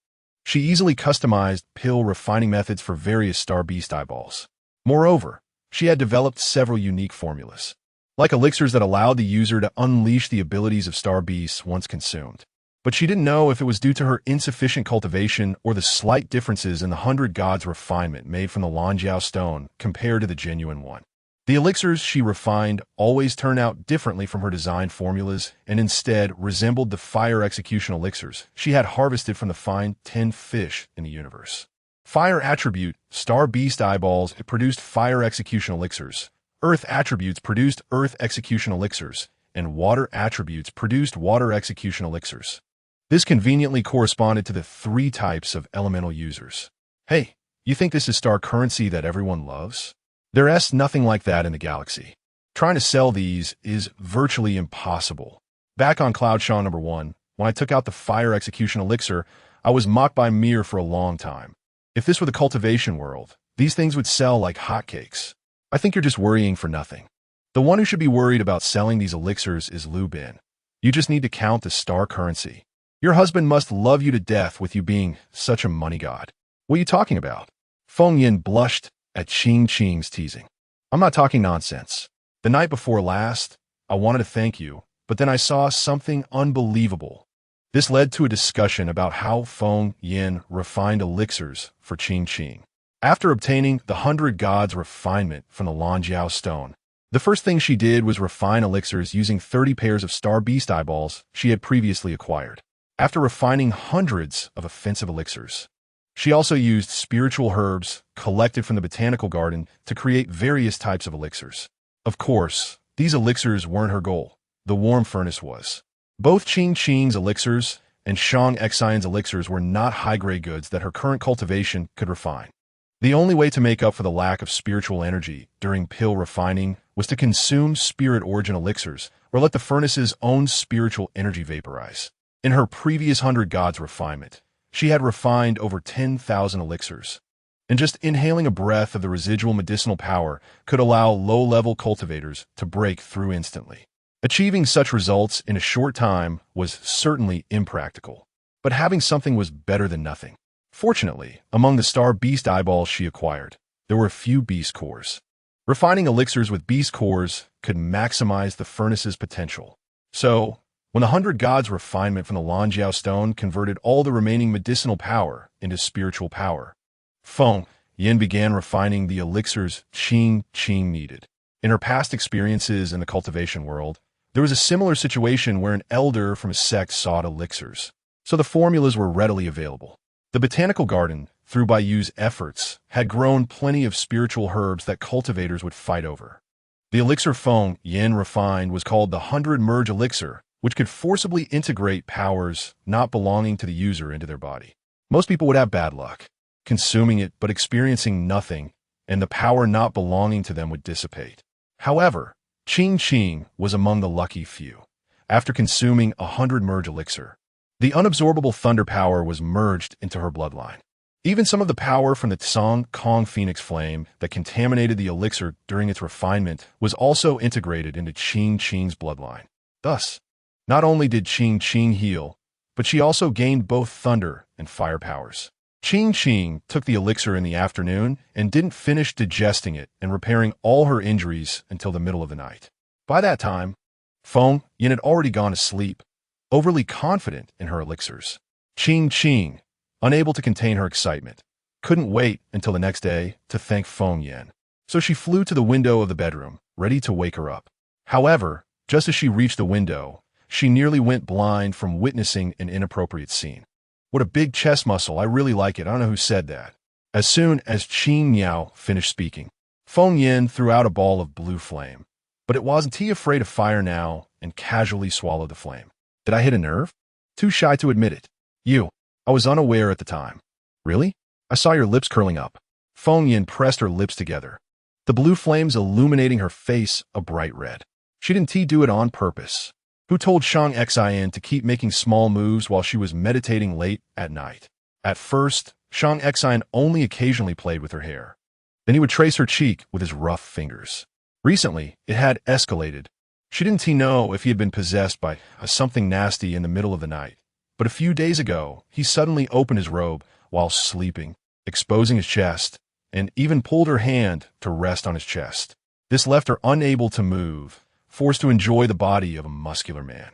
she easily customized pill refining methods for various star beast eyeballs. Moreover, she had developed several unique formulas, like elixirs that allowed the user to unleash the abilities of star beasts once consumed. But she didn't know if it was due to her insufficient cultivation or the slight differences in the 100 Gods refinement made from the Lanjiao stone compared to the genuine one. The elixirs she refined always turned out differently from her design formulas and instead resembled the fire execution elixirs she had harvested from the fine 10 fish in the universe. Fire attribute, star beast eyeballs, it produced fire execution elixirs. Earth attributes produced earth execution elixirs, and water attributes produced water execution elixirs. This conveniently corresponded to the 3 types of elemental users. Hey, you think this is star currency that everyone loves? There's nothing like that in the galaxy. Trying to sell these is virtually impossible. Back on Cloud Shaw number 1, when I took out the fire execution elixir, I was mocked by Mir for a long time. If this were the cultivation world, these things would sell like hotcakes. I think you're just worrying for nothing. The one who should be worried about selling these elixirs is Lu Bin. You just need to count the star currency. Your husband must love you to death with you being such a money god. What are you talking about? Feng Yan blushed at Qing's teasing. I'm not talking nonsense. The night before last, I wanted to thank you, but then I saw something unbelievable. This led to a discussion about how Feng Yan refined elixirs for Qing. After obtaining the 100 Gods refinement from the Lanjiao stone, the first thing she did was refine elixirs using 30 pairs of star beast eyeballs she had previously acquired. After refining hundreds of offensive elixirs, she also used spiritual herbs collected from the botanical garden to create various types of elixirs. Of course, these elixirs weren't her goal. The warm furnace was. Both Qing's elixirs and Shang Xion's elixirs were not high-grade goods that her current cultivation could refine. The only way to make up for the lack of spiritual energy during pill refining was to consume spirit origin elixirs or let the furnace's own spiritual energy vaporize. In her previous 100 Gods refinement, she had refined over 10,000 elixirs, and just inhaling a breath of the residual medicinal power could allow low-level cultivators to break through instantly. Achieving such results in a short time was certainly impractical, but having something was better than nothing. Fortunately, among the star beast eyeballs she acquired, there were a few beast cores. Refining elixirs with beast cores could maximize the furnace's potential. So, when the 100 Gods refinement from the Lanjiao stone converted all the remaining medicinal power into spiritual power, Feng Yan began refining the elixirs Qing needed. In her past experiences in the cultivation world, there was a similar situation where an elder from a sect sought elixirs, so the formulas were readily available. The botanical garden, through Bai Yu's efforts, had grown plenty of spiritual herbs that cultivators would fight over. The elixir Feng Yin refined was called the 100 Merge Elixir, which could forcibly integrate powers not belonging to the user into their body. Most people would have bad luck, consuming it but experiencing nothing, and the power not belonging to them would dissipate. However, Qing was among the lucky few. After consuming 100 Merge Elixir, the unabsorbable thunder power was merged into her bloodline. Even some of the power from the Tsang Kong Phoenix Flame that contaminated the elixir during its refinement was also integrated into Qing's bloodline. Thus, not only did Qing heal, but she also gained both thunder and fire powers. Qing took the elixir in the afternoon and didn't finish digesting it and repairing all her injuries until the middle of the night. By that time, Feng Yin had already gone to sleep, overly confident in her elixirs. Qing, unable to contain her excitement, couldn't wait until the next day to thank Feng Yin. So she flew to the window of the bedroom, ready to wake her up. However, just as she reached the window, she nearly went blind from witnessing an inappropriate scene. What a big chest muscle, I really like it, I don't know who said that. As soon as Qing Miao finished speaking, Feng Yin threw out a ball of blue flame. But it wasn't he afraid of fire now and casually swallowed the flame. Did I hit a nerve? Too shy to admit it. I was unaware at the time. Really? I saw your lips curling up. Feng Yin pressed her lips together, the blue flames illuminating her face a bright red. She didn't do it on purpose. Who told Shang Xin to keep making small moves while she was meditating late at night? At first, Shang Xin only occasionally played with her hair. Then he would trace her cheek with his rough fingers. Recently, it had escalated. She didn't know if he had been possessed by something nasty in the middle of the night. But a few days ago, he suddenly opened his robe while sleeping, exposing his chest, and even pulled her hand to rest on his chest. This left her unable to move, forced to enjoy the body of a muscular man.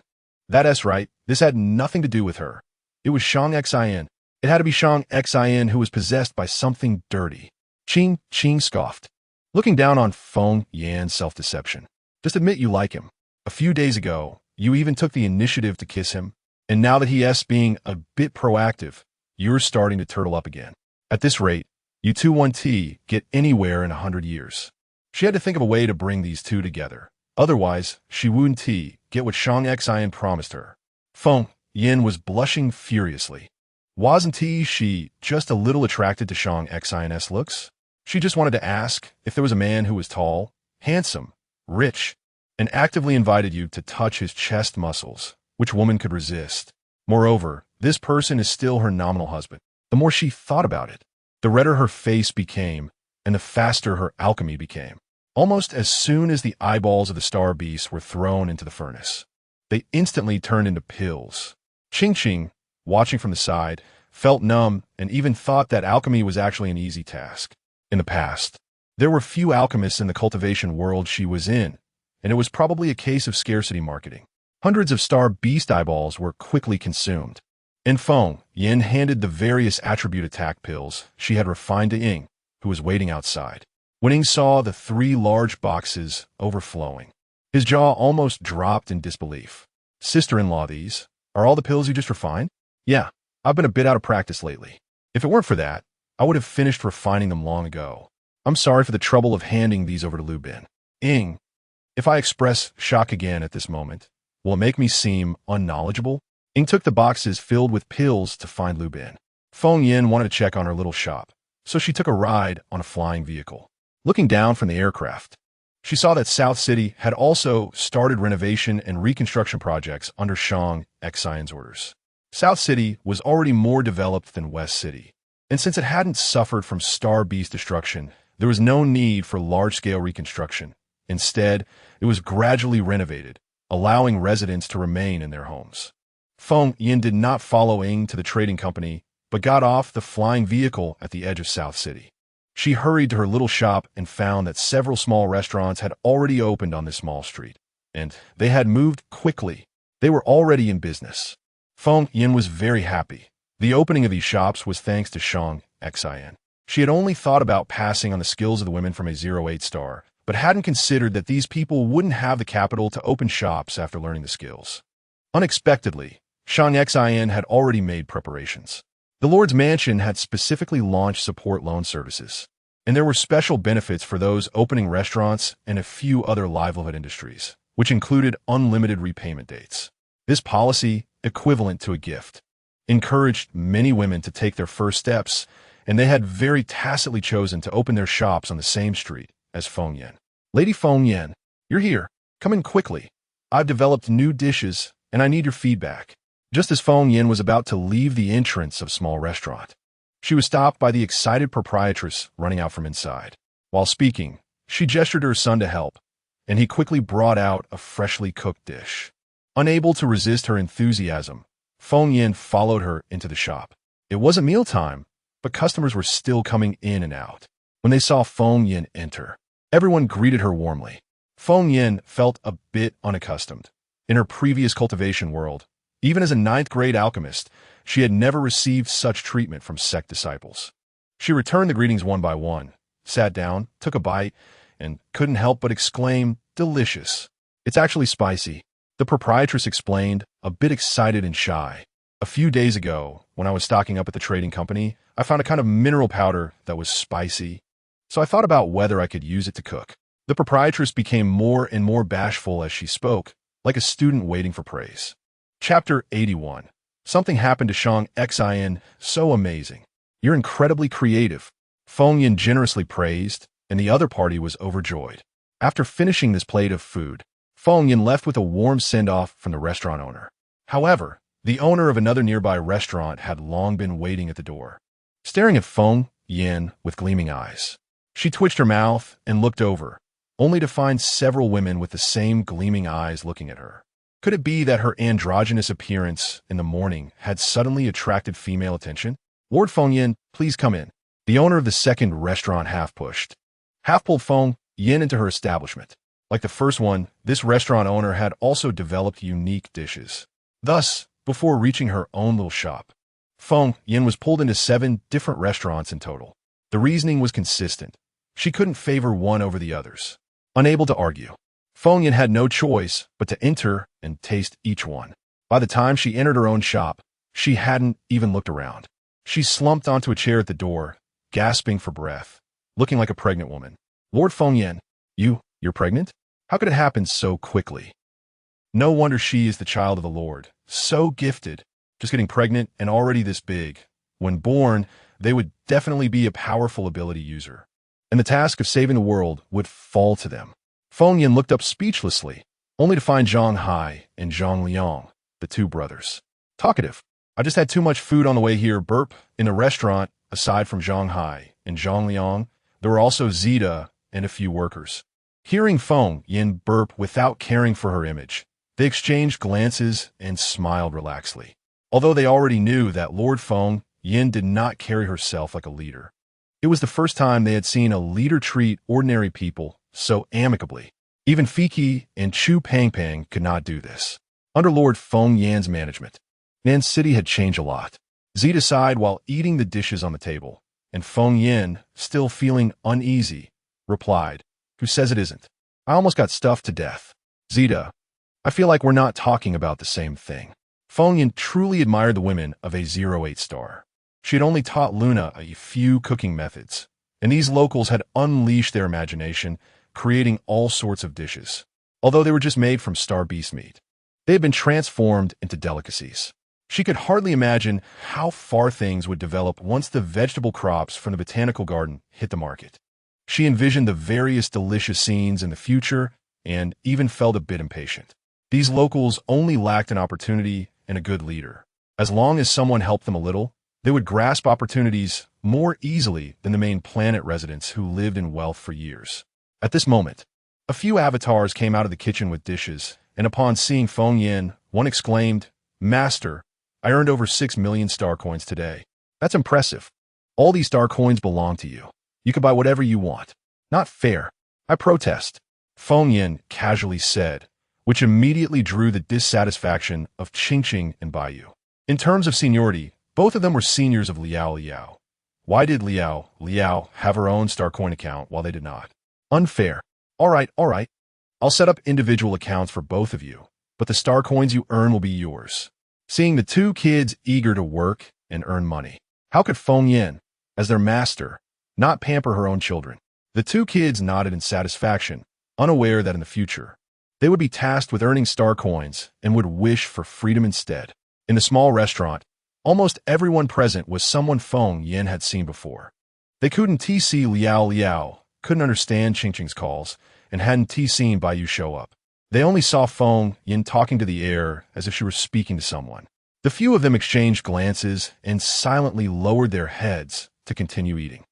That's right, this had nothing to do with her. It was Shang Xin. It had to be Shang Xin who was possessed by something dirty. Qing scoffed, looking down on Feng Yin's self-deception. Just admit you like him. A few days ago, you even took the initiative to kiss him. And now that he's being a bit proactive, you're starting to turtle up again. At this rate, you two won't get anywhere in 100 years. She had to think of a way to bring these two together. Otherwise, she wouldn't get what Shang Xin promised her. Feng Yin was blushing furiously. Wasn't she just a little attracted to Shang Xin's looks? She just wanted to ask if there was a man who was tall, handsome, rich, and actively invited you to touch his chest muscles. Which woman could resist? Moreover, this person is still her nominal husband. The more she thought about it, the redder her face became, and the faster her alchemy became. Almost as soon as the eyeballs of the star beasts were thrown into the furnace, they instantly turned into pills. Qing, watching from the side, felt numb and even thought that alchemy was actually an easy task. In the past, there were few alchemists in the cultivation world she was in, and it was probably a case of scarcity marketing. Hundreds of star beast eyeballs were quickly consumed. And Feng Yin handed the various attribute attack pills she had refined to Ying, who was waiting outside. When Ying saw the 3 large boxes overflowing, his jaw almost dropped in disbelief. Sister-in-law, these are all the pills you just refined? Yeah, I've been a bit out of practice lately. If it weren't for that, I would have finished refining them long ago. I'm sorry for the trouble of handing these over to Lu Bin. Ying, if I express shock again at this moment, will it make me seem unknowledgeable? Ying took the boxes filled with pills to find Lu Bin. Feng Yin wanted to check on her little shop, so she took a ride on a flying vehicle. Looking down from the aircraft, she saw that South City had also started renovation and reconstruction projects under Shang Xin's orders. South City was already more developed than West City, and since it hadn't suffered from star beast destruction, there was no need for large-scale reconstruction. Instead, it was gradually renovated, allowing residents to remain in their homes. Feng Yin did not follow Ying to the trading company, but got off the flying vehicle at the edge of South City. She hurried to her little shop and found that several small restaurants had already opened on this small street, and they had moved quickly. They were already in business. Feng Yin was very happy. The opening of these shops was thanks to Shang Xin. She had only thought about passing on the skills of the women from a 08 star, but hadn't considered that these people wouldn't have the capital to open shops after learning the skills. Unexpectedly, Shang Xin had already made preparations. The Lord's Mansion had specifically launched support loan services. And there were special benefits for those opening restaurants and a few other livelihood industries, which included unlimited repayment dates. This policy, equivalent to a gift, encouraged many women to take their first steps, and they had very tacitly chosen to open their shops on the same street as Feng Yan. Lady Feng Yan, you're here. Come in quickly. I've developed new dishes, and I need your feedback. Just as Feng Yan was about to leave the entrance of small restaurant, she was stopped by the excited proprietress running out from inside. While speaking, she gestured to her son to help, and he quickly brought out a freshly cooked dish. Unable to resist her enthusiasm, Feng Yan followed her into the shop. It wasn't mealtime, but customers were still coming in and out. When they saw Feng Yan enter, everyone greeted her warmly. Feng Yan felt a bit unaccustomed. In her previous cultivation world, even as a ninth-grade alchemist, she had never received such treatment from sect disciples. She returned the greetings one by one, sat down, took a bite, and couldn't help but exclaim, "Delicious. It's actually spicy," the proprietress explained, a bit excited and shy. "A few days ago, when I was stocking up at the trading company, I found a kind of mineral powder that was spicy, so I thought about whether I could use it to cook." The proprietress became more and more bashful as she spoke, like a student waiting for praise. Chapter 81. Something happened to Shang Xin, so amazing. You're incredibly creative, Feng Yan generously praised, and the other party was overjoyed. After finishing this plate of food, Feng Yan left with a warm send-off from the restaurant owner. However, the owner of another nearby restaurant had long been waiting at the door, staring at Feng Yan with gleaming eyes. She twitched her mouth and looked over, only to find several women with the same gleaming eyes looking at her. Could it be that her androgynous appearance in the morning had suddenly attracted female attention? "Lord Feng Yan, please come in." The owner of the second restaurant half-pulled Feng Yan into her establishment. Like the first one, this restaurant owner had also developed unique dishes. Thus, before reaching her own little shop, Feng Yan was pulled into 7 different restaurants in total. The reasoning was consistent. She couldn't favor one over the others. Unable to argue, Feng Yan had no choice but to enter and taste each one. By the time she entered her own shop, she hadn't even looked around. She slumped onto a chair at the door, gasping for breath, looking like a pregnant woman. "Lord Feng Yan, you're pregnant? How could it happen so quickly?" No wonder she is the child of the Lord. So gifted, just getting pregnant and already this big. When born, they would definitely be a powerful ability user, and the task of saving the world would fall to them. Feng Yan looked up speechlessly, only to find Zhang Hai and Zhang Liang, the 2 brothers. Talkative. "I just had too much food on the way here, burp." In the restaurant, aside from Zhang Hai and Zhang Liang, there were also Zita and a few workers. Hearing Feng Yan burp without caring for her image, they exchanged glances and smiled relaxedly. Although they already knew that Lord Feng Yan did not carry herself like a leader, it was the first time they had seen a leader treat ordinary people so amicably. Even Fiki and Chu Pangpang could not do this. Under Lord Feng Yan's management, Nan City had changed a lot. Zita sighed while eating the dishes on the table, and Feng Yan, still feeling uneasy, replied, "Who says it isn't? I almost got stuffed to death." "Zita, I feel like we're not talking about the same thing." Feng Yan truly admired the women of a 08 star. She had only taught Luna a few cooking methods, and these locals had unleashed their imagination, creating all sorts of dishes. Although they were just made from star beast meat, they had been transformed into delicacies. She could hardly imagine how far things would develop once the vegetable crops from the botanical garden hit the market. She envisioned the various delicious scenes in the future and even felt a bit impatient. These locals only lacked an opportunity and a good leader. As long as someone helped them a little, they would grasp opportunities more easily than the main planet residents who lived in wealth for years. At this moment, a few avatars came out of the kitchen with dishes, and upon seeing Feng Yan, one exclaimed, "Master, I earned over 6 million star coins today. That's impressive. All these star coins belong to you. You can buy whatever you want." "Not fair. I protest," Feng Yan casually said, which immediately drew the dissatisfaction of Qingqing and Baiyu. In terms of seniority, both of them were seniors of Liao Liao. Why did Liao have her own star coin account while they did not? Unfair. All right. I'll set up individual accounts for both of you, but the star coins you earn will be yours. Seeing the 2 kids eager to work and earn money, how could Feng Yan, as their master, not pamper her own children. The two kids nodded in satisfaction, unaware that in the future, they would be tasked with earning star coins and would wish for freedom instead. In the small restaurant, almost everyone present was someone Feng Yin had seen before. They couldn't see Liao Liao, couldn't understand Ching Ching's calls, and hadn't seen Bai Yu show up. They only saw Feng Yin talking to the air as if she were speaking to someone. The few of them exchanged glances and silently lowered their heads to continue eating.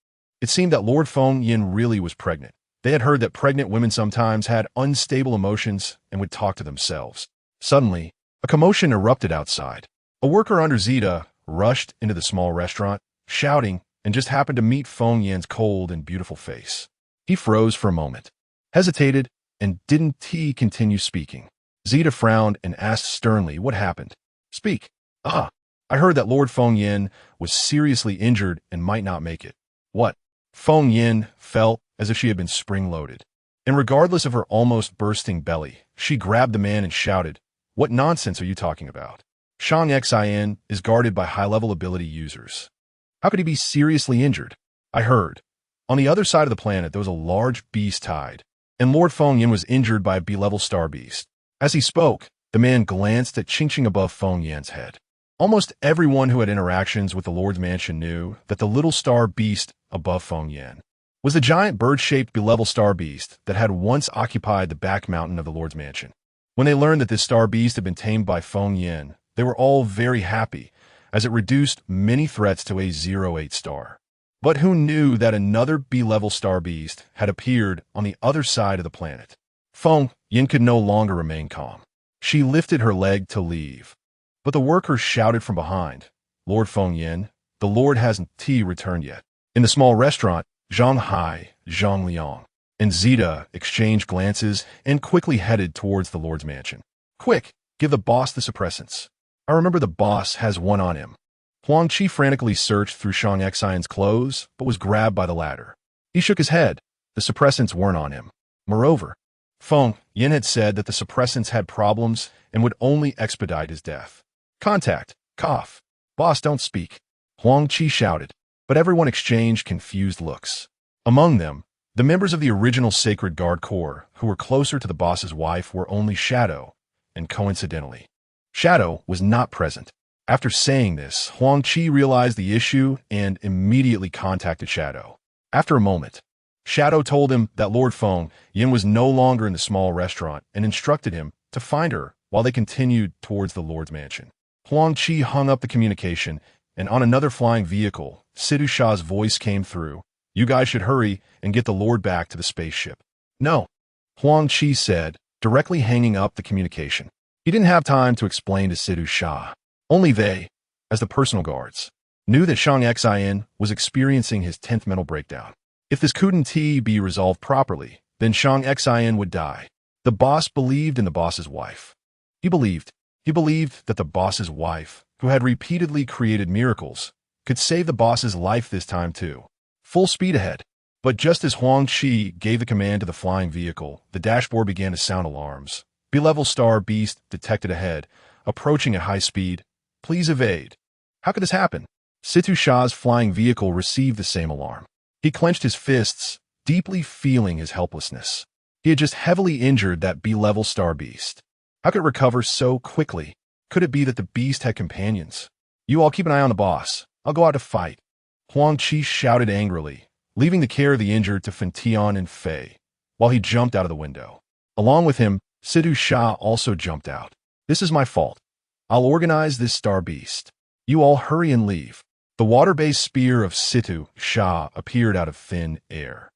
It seemed that Lord Feng Yin really was pregnant. They had heard that pregnant women sometimes had unstable emotions and would talk to themselves. Suddenly, a commotion erupted outside. A worker under Zita rushed into the small restaurant, shouting, and just happened to meet Feng Yin's cold and beautiful face. He froze for a moment, hesitated, and didn't continue speaking. Zita frowned and asked sternly what happened. Speak. I heard that Lord Feng Yin was seriously injured and might not make it. What? Feng Yin felt as if she had been spring-loaded. And regardless of her almost bursting belly, she grabbed the man and shouted, What nonsense are you talking about? Shang Xin is guarded by high-level ability users. How could he be seriously injured? I heard. On the other side of the planet, there was a large beast tied, and Lord Feng Yin was injured by a B-level star beast. As he spoke, the man glanced at Ching Ching above Feng Yin's head. Almost everyone who had interactions with the Lord's mansion knew that the little star beast above Feng Yin was the giant bird-shaped B-level star beast that had once occupied the back mountain of the Lord's mansion. When they learned that this star beast had been tamed by Feng Yin, they were all very happy, as it reduced many threats to a 0-8 star. But who knew that another B-level star beast had appeared on the other side of the planet? Feng Yin could no longer remain calm. She lifted her leg to leave. But the workers shouted from behind, Lord Feng Yin, the Lord hasn't returned yet. In the small restaurant, Zhang Hai, Zhang Liang, and Zita exchanged glances and quickly headed towards the Lord's mansion. Quick, give the boss the suppressants. I remember the boss has one on him. Huang Qi frantically searched through Shang Xion's clothes, but was grabbed by the latter. He shook his head. The suppressants weren't on him. Moreover, Feng Yin had said that the suppressants had problems and would only expedite his death. Contact. Cough. Boss, don't speak. Huang Qi shouted, but everyone exchanged confused looks. Among them, the members of the original Sacred Guard Corps who were closer to the boss's wife were only Shadow, and coincidentally, Shadow was not present. After saying this, Huang Qi realized the issue and immediately contacted Shadow. After a moment, Shadow told him that Lord Feng Yin was no longer in the small restaurant and instructed him to find her while they continued towards the Lord's mansion. Huang Qi hung up the communication, and on another flying vehicle, Sidhu Shah's voice came through. You guys should hurry and get the Lord back to the spaceship. No, Huang Qi said, directly hanging up the communication. He didn't have time to explain to Sidhu Shah. Only they, as the personal guards, knew that Shang Xian was experiencing his 10th mental breakdown. If this couldn't be resolved properly, then Shang Xian would die. The boss believed in the boss's wife. He believed that the boss's wife, who had repeatedly created miracles, could save the boss's life this time too. Full speed ahead. But just as Huang Qi gave the command to the flying vehicle, the dashboard began to sound alarms. B-level star beast detected ahead, approaching at high speed. Please evade. How could this happen? Sidhu Shah's flying vehicle received the same alarm. He clenched his fists, deeply feeling his helplessness. He had just heavily injured that B-level star beast. How could it recover so quickly? Could it be that the beast had companions? You all keep an eye on the boss. I'll go out to fight. Huang Qi shouted angrily, leaving the care of the injured to Fentian and Fei, while he jumped out of the window. Along with him, Sidhu Shah also jumped out. This is my fault. I'll organize this star beast. You all hurry and leave. The water-based spear of Sidhu Shah appeared out of thin air.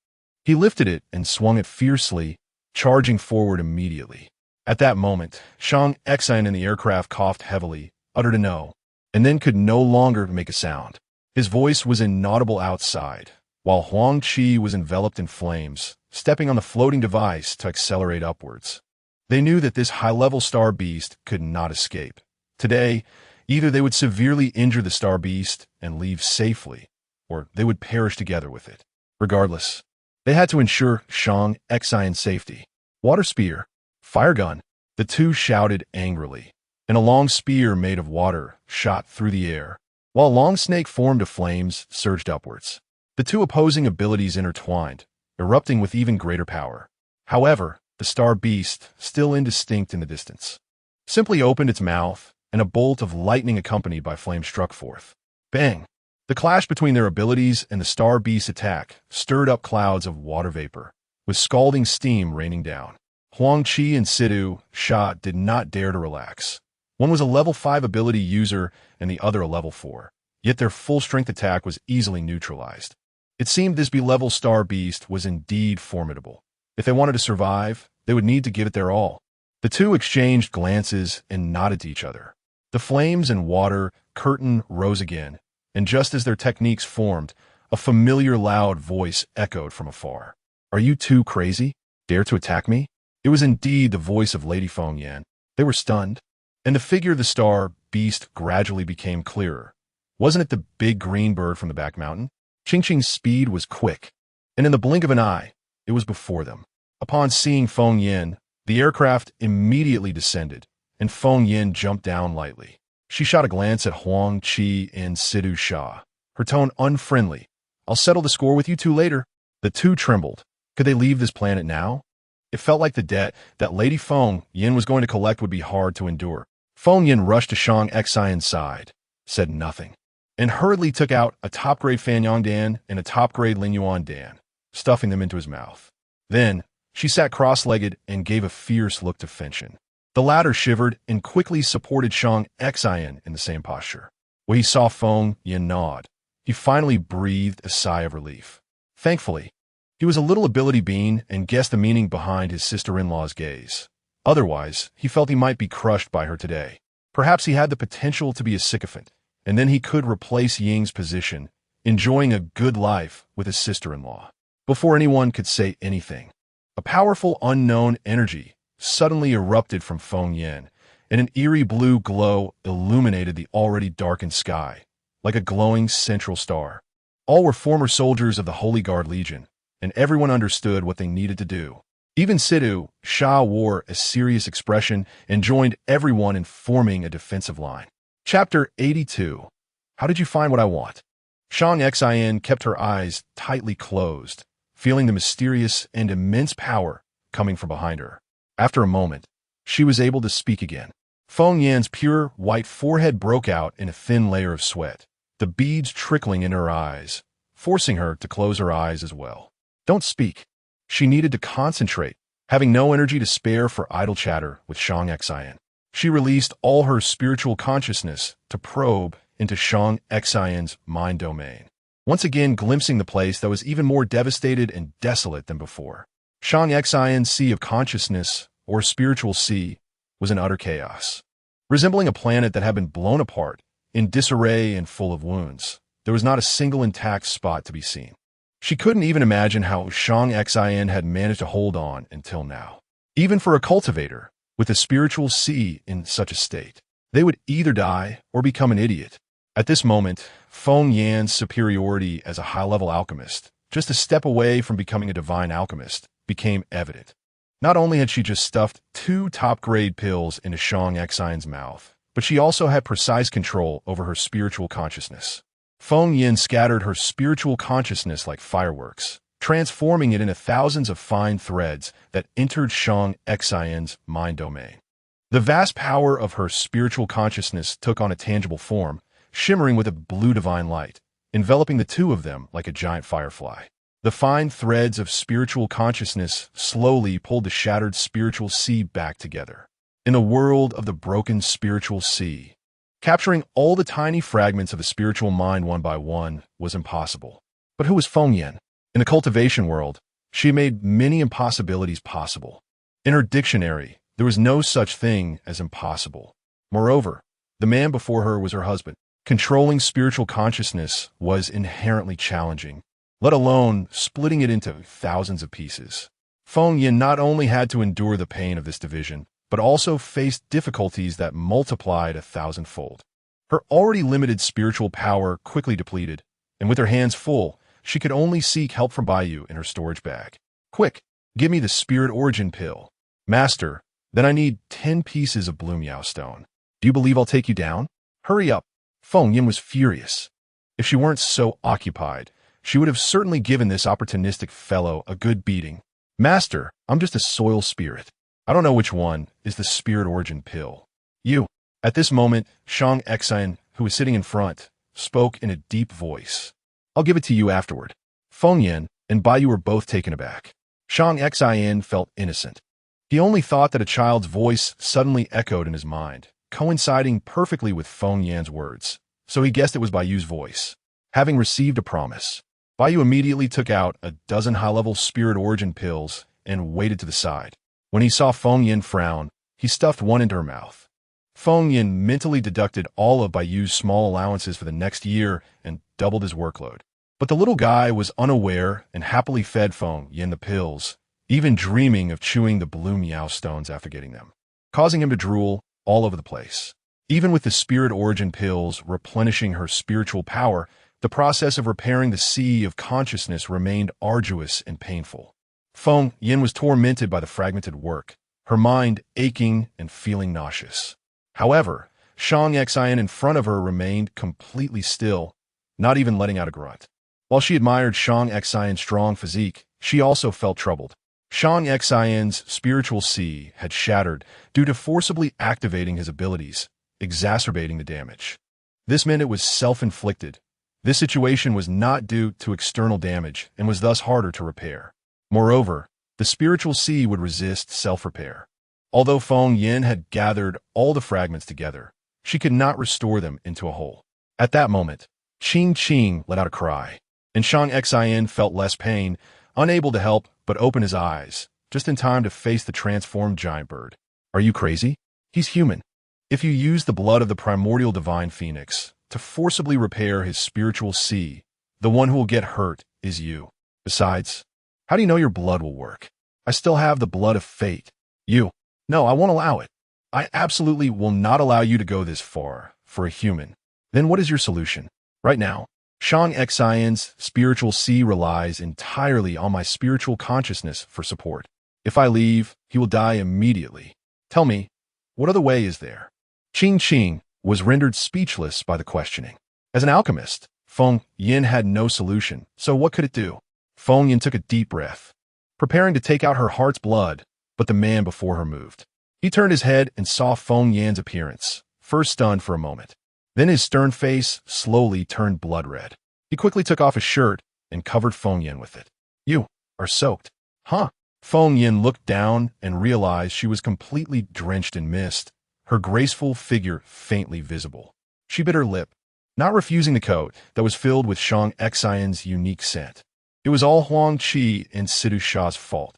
He lifted it and swung it fiercely, charging forward immediately. At that moment, Shang Xian in the aircraft coughed heavily, uttered a no, and then could no longer make a sound. His voice was inaudible outside, while Huang Qi was enveloped in flames, stepping on the floating device to accelerate upwards. They knew that this high-level star beast could not escape. Today, either they would severely injure the star beast and leave safely, or they would perish together with it. Regardless, they had to ensure Shang Xian's safety. Water spear, fire gun, the two shouted angrily, and a long spear made of water shot through the air, while a long snake formed of flames surged upwards. The two opposing abilities intertwined, erupting with even greater power. However, the star beast, still indistinct in the distance, simply opened its mouth, and a bolt of lightning accompanied by flame struck forth. Bang! The clash between their abilities and the star beast's attack stirred up clouds of water vapor, with scalding steam raining down. Huang Qi and Sidu Sha did not dare to relax. One was a level 5 ability user and the other a level 4, yet their full-strength attack was easily neutralized. It seemed this B-level star beast was indeed formidable. If they wanted to survive, they would need to give it their all. The two exchanged glances and nodded to each other. The flames and water curtain rose again, and just as their techniques formed, a familiar loud voice echoed from afar. "Are you two crazy? Dare to attack me?" It was indeed the voice of Lady Feng Yan. They were stunned, and the figure of the star beast gradually became clearer. Wasn't it the big green bird from the back mountain? Qingqing's speed was quick, and in the blink of an eye, it was before them. Upon seeing Feng Yan, the aircraft immediately descended, and Feng Yan jumped down lightly. She shot a glance at Huang Qi and Sidu Sha, her tone unfriendly. "I'll settle the score with you two later." The two trembled. Could they leave this planet now? It felt like the debt that Lady Feng Yan was going to collect would be hard to endure. Feng Yan rushed to Shang Xian's side, said nothing, and hurriedly took out a top-grade Fanyang Dan and a top-grade Lingyuan Dan, stuffing them into his mouth. Then, she sat cross-legged and gave a fierce look to Fenshin. The latter shivered and quickly supported Shang Xian in the same posture. When he saw Feng Yan nod, he finally breathed a sigh of relief. Thankfully, he was a little ability being and guessed the meaning behind his sister-in-law's gaze. Otherwise, he felt he might be crushed by her today. Perhaps he had the potential to be a sycophant, and then he could replace Ying's position, enjoying a good life with his sister-in-law. Before anyone could say anything, a powerful unknown energy suddenly erupted from Feng Yan, and an eerie blue glow illuminated the already darkened sky, like a glowing central star. All were former soldiers of the Holy Guard Legion, and everyone understood what they needed to do. Even Sidu Sha wore a serious expression and joined everyone in forming a defensive line. Chapter 82. How did you find what I want? Shang Xian kept her eyes tightly closed, feeling the mysterious and immense power coming from behind her. After a moment, she was able to speak again. Feng Yan's pure white forehead broke out in a thin layer of sweat, the beads trickling in her eyes, forcing her to close her eyes as well. Don't speak. She needed to concentrate, having no energy to spare for idle chatter with Shang Xian. She released all her spiritual consciousness to probe into Shang Xian's mind domain, once again glimpsing the place that was even more devastated and desolate than before. Shang Xian's sea of consciousness, or spiritual sea, was in utter chaos. Resembling a planet that had been blown apart, in disarray and full of wounds, there was not a single intact spot to be seen. She couldn't even imagine how Shang Xian had managed to hold on until now. Even for a cultivator, with a spiritual sea in such a state, they would either die or become an idiot. At this moment, Feng Yan's superiority as a high-level alchemist, just a step away from becoming a divine alchemist, became evident. Not only had she just stuffed 2 top-grade pills into Shang Xian's mouth, but she also had precise control over her spiritual consciousness. Feng Yan scattered her spiritual consciousness like fireworks, transforming it into thousands of fine threads that entered Shang Xian's mind domain. The vast power of her spiritual consciousness took on a tangible form, shimmering with a blue divine light, enveloping the two of them like a giant firefly. The fine threads of spiritual consciousness slowly pulled the shattered spiritual sea back together. In a world of the broken spiritual sea, capturing all the tiny fragments of the spiritual mind one by one was impossible. But who was Feng Yan? In the cultivation world, she made many impossibilities possible. In her dictionary, there was no such thing as impossible. Moreover, the man before her was her husband. Controlling spiritual consciousness was inherently challenging, let alone splitting it into thousands of pieces. Feng Yan not only had to endure the pain of this division, but also faced difficulties that multiplied 1,000-fold. Her already limited spiritual power quickly depleted, and with her hands full, she could only seek help from Baiyu in her storage bag. "Quick, give me the spirit origin pill." "Master, then I need 10 pieces of Blue Miao stone. Do you believe I'll take you down? Hurry up." Feng Yan was furious. If she weren't so occupied, she would have certainly given this opportunistic fellow a good beating. Master, I'm just a soil spirit. I don't know which one is the spirit origin pill. You. At this moment, Shang Xian, who was sitting in front, spoke in a deep voice. I'll give it to you afterward. Feng Yan and Bai Yu were both taken aback. Shang Xian felt innocent. He only thought that a child's voice suddenly echoed in his mind, coinciding perfectly with Feng Yan's words, so he guessed it was Bai Yu's voice. Having received a promise, Bai Yu immediately took out a dozen high-level spirit origin pills and waited to the side. When he saw Feng Yan frown, he stuffed one into her mouth. Feng Yan mentally deducted all of Bai Yu's small allowances for the next year and doubled his workload. But the little guy was unaware and happily fed Feng Yan the pills, even dreaming of chewing the blue meow stones after getting them, causing him to drool all over the place. Even with the spirit origin pills replenishing her spiritual power, the process of repairing the sea of consciousness remained arduous and painful. Feng Yan was tormented by the fragmented work, her mind aching and feeling nauseous. However, Shang Xian in front of her remained completely still, not even letting out a grunt. While she admired Shang Xian's strong physique, she also felt troubled. Shang Xian's spiritual sea had shattered due to forcibly activating his abilities, exacerbating the damage. This meant it was self-inflicted. This situation was not due to external damage and was thus harder to repair. Moreover, the spiritual sea would resist self-repair. Although Feng Yan had gathered all the fragments together, she could not restore them into a whole. At that moment, Qing let out a cry, and Shang Xian felt less pain, unable to help but open his eyes, just in time to face the transformed giant bird. Are you crazy? He's human. If you use the blood of the primordial divine phoenix to forcibly repair his spiritual sea, the one who will get hurt is you. Besides, how do you know your blood will work? I still have the blood of fate. You. No, I won't allow it. I absolutely will not allow you to go this far for a human. Then what is your solution? Right now, Shang Xian's spiritual sea relies entirely on my spiritual consciousness for support. If I leave, he will die immediately. Tell me, what other way is there? Qing was rendered speechless by the questioning. As an alchemist, Feng Yan had no solution, so what could it do? Feng Yan took a deep breath, preparing to take out her heart's blood, but the man before her moved. He turned his head and saw Feng Yan's appearance, first stunned for a moment. Then his stern face slowly turned blood red. He quickly took off his shirt and covered Feng Yan with it. You are soaked. Huh? Feng Yan looked down and realized she was completely drenched in mist, her graceful figure faintly visible. She bit her lip, not refusing the coat that was filled with Shang Xian's unique scent. It was all Huang Qi and Sidu Sha's fault.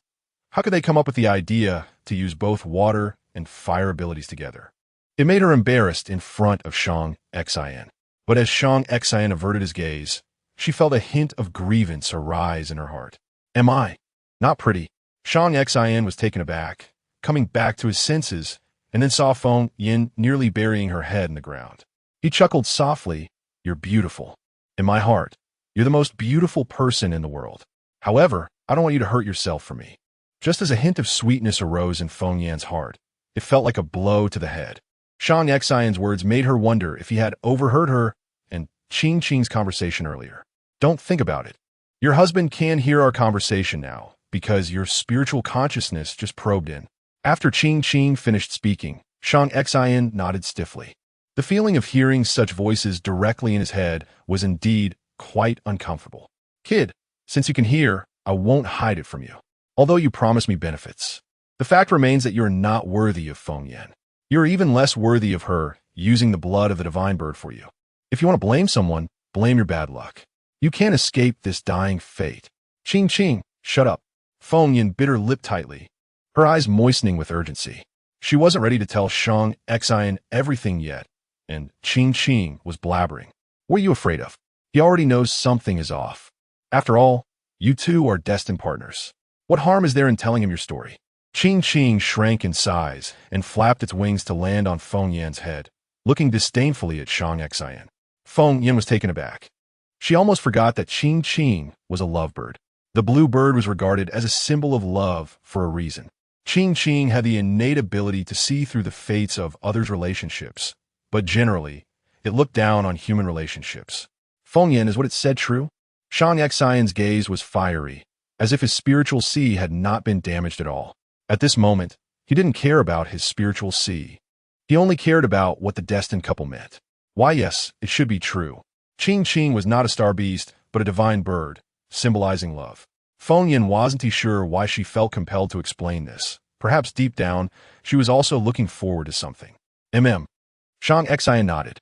How could they come up with the idea to use both water and fire abilities together? It made her embarrassed in front of Shang Xian. But as Shang Xian averted his gaze, she felt a hint of grievance arise in her heart. Am I not pretty? Shang Xian was taken aback, coming back to his senses, and then saw Feng Yan nearly burying her head in the ground. He chuckled softly. You're beautiful. In my heart, you're the most beautiful person in the world. However, I don't want you to hurt yourself for me. Just as a hint of sweetness arose in Feng Yan's heart, it felt like a blow to the head. Shang Xian's words made her wonder if he had overheard her and Qing's conversation earlier. Don't think about it. Your husband can hear our conversation now, because your spiritual consciousness just probed in. After Qing finished speaking, Shang Xian nodded stiffly. The feeling of hearing such voices directly in his head was indeed quite uncomfortable. Kid, since you can hear, I won't hide it from you. Although you promised me benefits, the fact remains that you're not worthy of Feng Yan. You're even less worthy of her using the blood of the divine bird for you. If you want to blame someone, blame your bad luck. You can't escape this dying fate. Qing, shut up. Feng Yan bit her lip tightly, her eyes moistening with urgency. She wasn't ready to tell Shang Xian everything yet, and Qing was blabbering. What are you afraid of? He already knows something is off. After all, you two are destined partners. What harm is there in telling him your story? Qing shrank in size and flapped its wings to land on Feng Yan's head, looking disdainfully at Shang Xian. Feng Yan was taken aback. She almost forgot that Qing was a lovebird. The blue bird was regarded as a symbol of love for a reason. Qing had the innate ability to see through the fates of others' relationships, but generally, it looked down on human relationships. Feng Yan, is what it said true? Shang Xian's gaze was fiery, as if his spiritual sea had not been damaged at all. At this moment, he didn't care about his spiritual sea. He only cared about what the destined couple meant. Why, yes, it should be true. Qing was not a star beast, but a divine bird, symbolizing love. Feng Yin wasn't sure why she felt compelled to explain this. Perhaps deep down, she was also looking forward to something. Shang Xian nodded,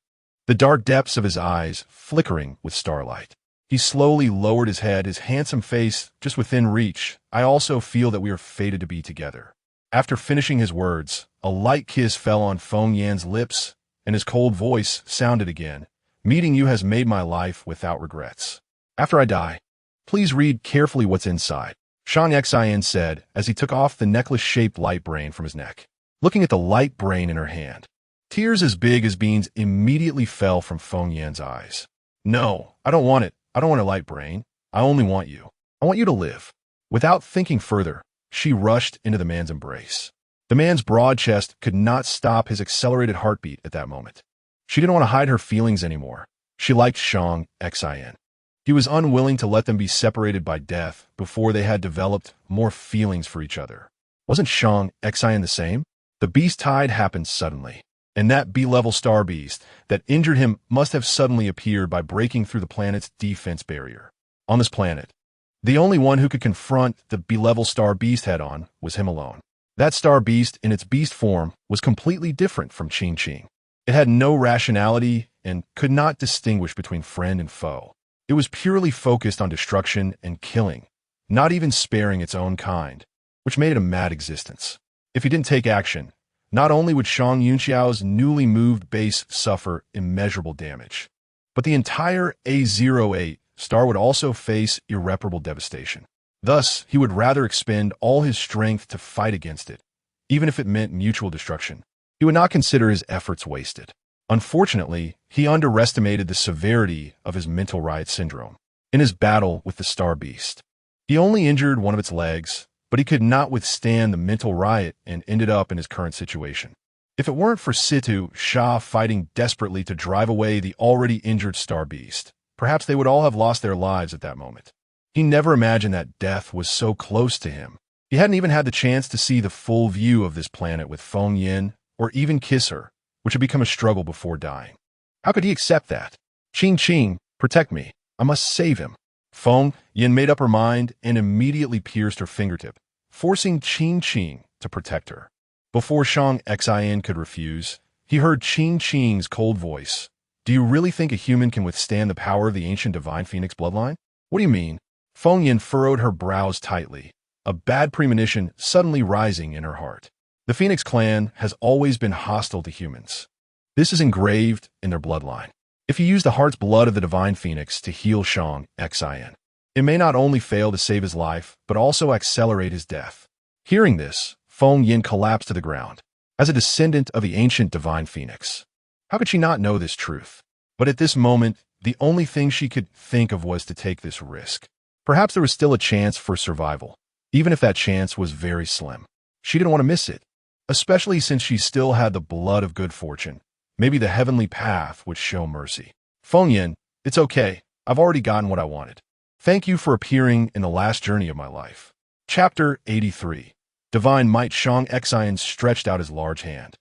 the dark depths of his eyes flickering with starlight. He slowly lowered his head, his handsome face just within reach. I also feel that we are fated to be together. After finishing his words, a light kiss fell on Feng Yan's lips, and his cold voice sounded again. Meeting you has made my life without regrets. After I die, please read carefully what's inside, Shang Xian said as he took off the necklace-shaped light brain from his neck. Looking at the light brain in her hand, tears as big as beans immediately fell from Feng Yan's eyes. No, I don't want it. I don't want a light brain. I only want you. I want you to live. Without thinking further, she rushed into the man's embrace. The man's broad chest could not stop his accelerated heartbeat at that moment. She didn't want to hide her feelings anymore. She liked Shang Xian. He was unwilling to let them be separated by death before they had developed more feelings for each other. Wasn't Shang Xian the same? The beast tide happened suddenly, and that B-level star beast that injured him must have suddenly appeared by breaking through the planet's defense barrier. On this planet, the only one who could confront the B-level star beast head-on was him alone. That star beast in its beast form was completely different from Qing. It had no rationality and could not distinguish between friend and foe. It was purely focused on destruction and killing, not even sparing its own kind, which made it a mad existence. If he didn't take action, not only would Shang Yunxiao's newly moved base suffer immeasurable damage, but the entire A08 star would also face irreparable devastation. Thus, he would rather expend all his strength to fight against it, even if it meant mutual destruction. He would not consider his efforts wasted. Unfortunately, he underestimated the severity of his mental riot syndrome. In his battle with the star beast, he only injured one of its legs, but he could not withstand the mental riot and ended up in his current situation. If it weren't for Situ Shah fighting desperately to drive away the already injured star beast, perhaps they would all have lost their lives at that moment. He never imagined that death was so close to him. He hadn't even had the chance to see the full view of this planet with Feng Yin or even kiss her, which had become a struggle before dying. How could he accept that? Qing, protect me. I must save him. Feng Yin made up her mind and immediately pierced her fingertip, forcing Qing to protect her. Before Shang Xian could refuse, he heard Qing's cold voice. Do you really think a human can withstand the power of the ancient divine phoenix bloodline? What do you mean? Feng Yin furrowed her brows tightly, a bad premonition suddenly rising in her heart. The Phoenix clan has always been hostile to humans. This is engraved in their bloodline. If you use the heart's blood of the divine phoenix to heal Shang Xian, it may not only fail to save his life, but also accelerate his death. Hearing this, Feng Yin collapsed to the ground. As a descendant of the ancient divine phoenix, how could she not know this truth? But at this moment, the only thing she could think of was to take this risk. Perhaps there was still a chance for survival, even if that chance was very slim. She didn't want to miss it, especially since she still had the blood of good fortune. Maybe the heavenly path would show mercy. Feng Yin, it's okay. I've already gotten what I wanted. Thank you for appearing in the last journey of my life. Chapter 83. Divine Might. Shang Xian stretched out his large hand.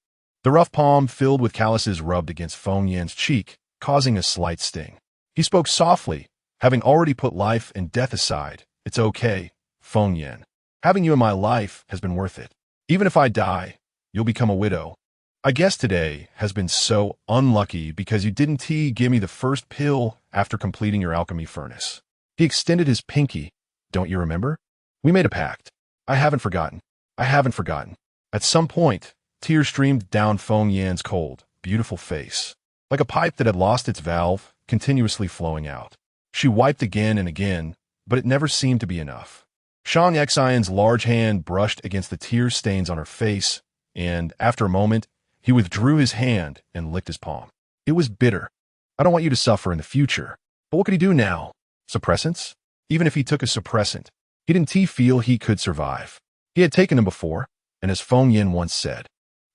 The rough palm filled with calluses rubbed against Feng Yin's cheek, causing a slight sting. He spoke softly, having already put life and death aside. It's okay, Feng Yin. Having you in my life has been worth it. Even if I die, you'll become a widow. I guess today has been so unlucky because you didn't give me the first pill after completing your alchemy furnace. He extended his pinky. Don't you remember? We made a pact. I haven't forgotten. At some point, tears streamed down Feng Yan's cold, beautiful face, like a pipe that had lost its valve, continuously flowing out. She wiped again and again, but it never seemed to be enough. Shang Xian's large hand brushed against the tear stains on her face, and, after a moment, he withdrew his hand and licked his palm. It was bitter. I don't want you to suffer in the future. But what could he do now? Suppressants? Even if he took a suppressant, he didn't feel he could survive. He had taken them before, and as Feng Yin once said,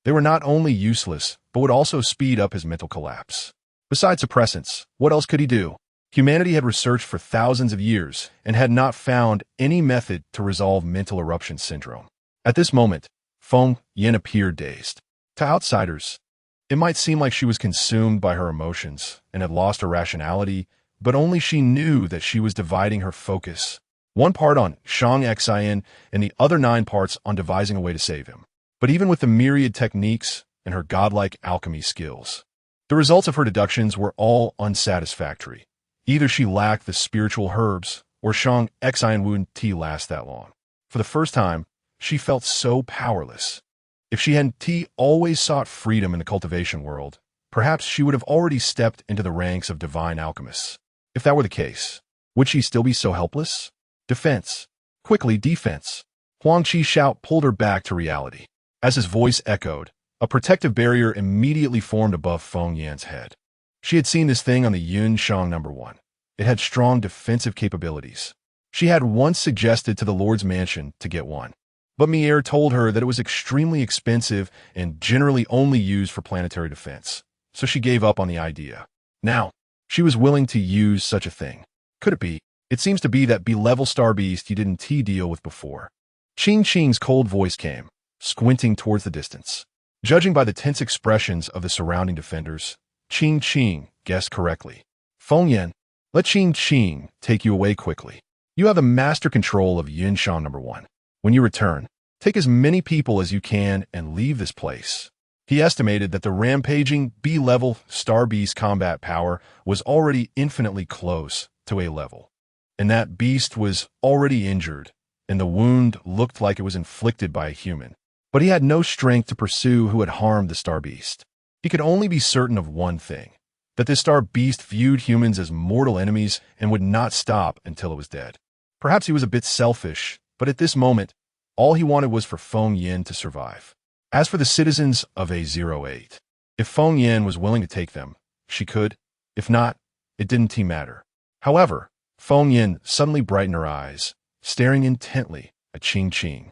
they were not only useless, but would also speed up his mental collapse. Besides suppressants, what else could he do? Humanity had researched for thousands of years and had not found any method to resolve mental eruption syndrome. At this moment, Feng Yin appeared dazed. To outsiders, it might seem like she was consumed by her emotions and had lost her rationality, but only she knew that she was dividing her focus. One part on Shang Xian and the other 9 parts on devising a way to save him. But even with the myriad techniques and her godlike alchemy skills, the results of her deductions were all unsatisfactory. Either she lacked the spiritual herbs, or Shang Xian wouldn't last that long. For the first time, she felt so powerless. If she hadn't always sought freedom in the cultivation world, perhaps she would have already stepped into the ranks of divine alchemists. If that were the case, would she still be so helpless? Defense. Quickly, defense. Huang Qi's shout pulled her back to reality. As his voice echoed, a protective barrier immediately formed above Feng Yan's head. She had seen this thing on the Yun Shang No. 1. It had strong defensive capabilities. She had once suggested to the Lord's mansion to get one, but Mier told her that it was extremely expensive and generally only used for planetary defense, so she gave up on the idea. Now, she was willing to use such a thing. Could it be? It seems to be that B-level star beast you didn't deal with before. Qing Qing's cold voice came, squinting towards the distance. Judging by the tense expressions of the surrounding defenders, Qing Qing guessed correctly. Feng Yan, let Qing Qing take you away quickly. You have the master control of Yun Shang No. 1. When you return, take as many people as you can and leave this place. He estimated that the rampaging B-level star beast combat power was already infinitely close to A level, and that beast was already injured, and the wound looked like it was inflicted by a human. But he had no strength to pursue who had harmed the star beast. He could only be certain of one thing, that this star beast viewed humans as mortal enemies and would not stop until it was dead. Perhaps he was a bit selfish, but at this moment, all he wanted was for Feng Yin to survive. As for the citizens of A08, if Feng Yin was willing to take them, she could. If not, it didn't matter. However, Feng Yin suddenly brightened her eyes, staring intently at Qing Qing,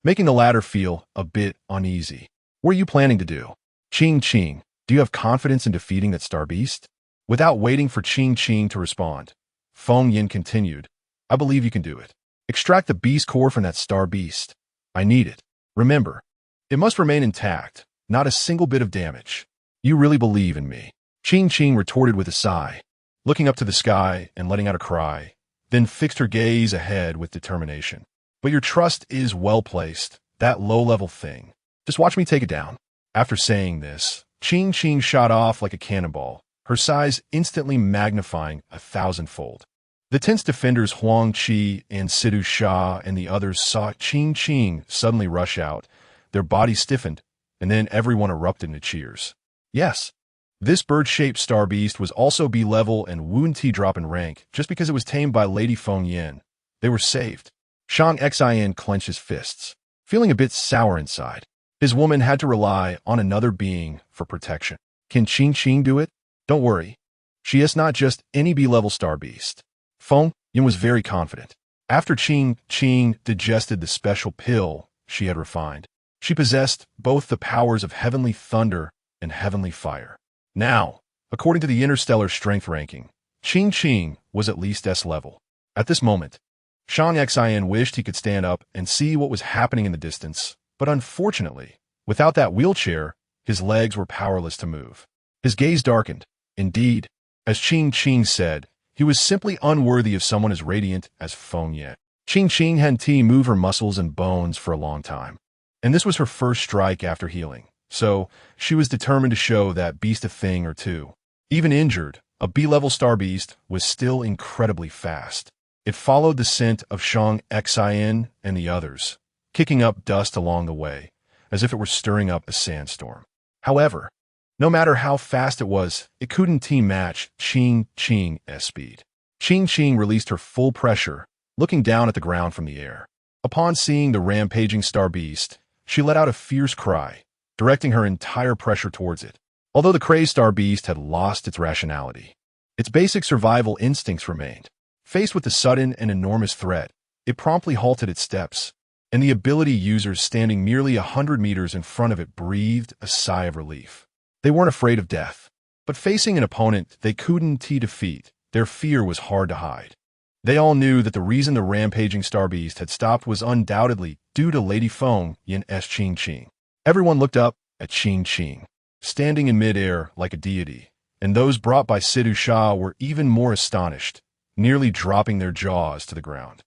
making the latter feel a bit uneasy. What are you planning to do? Qing Qing, do you have confidence in defeating that star beast? Without waiting for Qing Qing to respond, Feng Yin continued, I believe you can do it. Extract the beast core from that star beast. I need it. Remember, it must remain intact, not a single bit of damage. You really believe in me. Qing Qing retorted with a sigh, looking up to the sky and letting out a cry, then fixed her gaze ahead with determination. But your trust is well placed, that low-level thing. Just watch me take it down. After saying this, Qing Qing shot off like a cannonball, her size instantly magnifying 1,000-fold. The tense defenders Huang Qi and Sidu Sha and the others saw Qing Qing suddenly rush out. Their bodies stiffened, and then everyone erupted into cheers. Yes, this bird-shaped star beast was also B-level and wouldn't drop in rank just because it was tamed by Lady Feng Yin. They were saved. Shang Xian clenched his fists, feeling a bit sour inside. His woman had to rely on another being for protection. Can Qing Qing do it? Don't worry. She is not just any B-level star beast. Feng Yin was very confident. After Qing Qing digested the special pill she had refined, she possessed both the powers of heavenly thunder and heavenly fire. Now, according to the interstellar strength ranking, Qing Qing was at least S level. At this moment, Shang Xian wished he could stand up and see what was happening in the distance, but unfortunately, without that wheelchair, his legs were powerless to move. His gaze darkened. Indeed, as Qing Qing said, he was simply unworthy of someone as radiant as Feng Yin. Qing Qing hadn't moved her muscles and bones for a long time, and this was her first strike after healing, so she was determined to show that beast a thing or two. Even injured, a B-level star beast was still incredibly fast. It followed the scent of Shang Xian and the others, kicking up dust along the way, as if it were stirring up a sandstorm. However, no matter how fast it was, it couldn't match Qing Qing's speed. Qing Qing released her full pressure, looking down at the ground from the air. Upon seeing the rampaging star beast, she let out a fierce cry, directing her entire pressure towards it. Although the crazed star beast had lost its rationality, its basic survival instincts remained. Faced with the sudden and enormous threat, it promptly halted its steps, and the ability users standing merely 100 meters in front of it breathed a sigh of relief. They weren't afraid of death, but facing an opponent they couldn't defeat, their fear was hard to hide. They all knew that the reason the rampaging star beast had stopped was undoubtedly due to Lady Feng Yin's Qing Qing. Everyone looked up at Qing Qing, standing in midair like a deity, and those brought by Sidhu Shah were even more astonished, nearly dropping their jaws to the ground.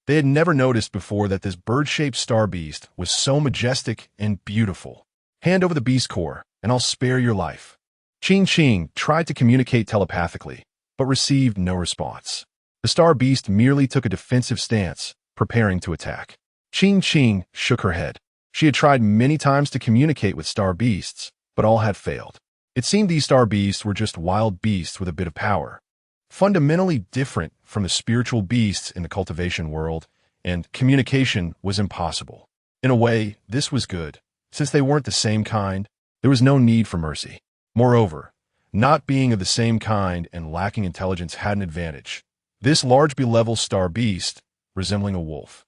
They had never noticed before that this bird-shaped star beast was so majestic and beautiful. Hand over the beast core, and I'll spare your life. Qing Qing tried to communicate telepathically, but received no response. The star beast merely took a defensive stance, preparing to attack. Qing Qing shook her head. She had tried many times to communicate with star beasts, but all had failed. It seemed these star beasts were just wild beasts with a bit of power, fundamentally different from the spiritual beasts in the cultivation world, and communication was impossible. In a way, this was good. Since they weren't the same kind, there was no need for mercy. Moreover, not being of the same kind and lacking intelligence had an advantage. This large B-level star beast, resembling a wolf,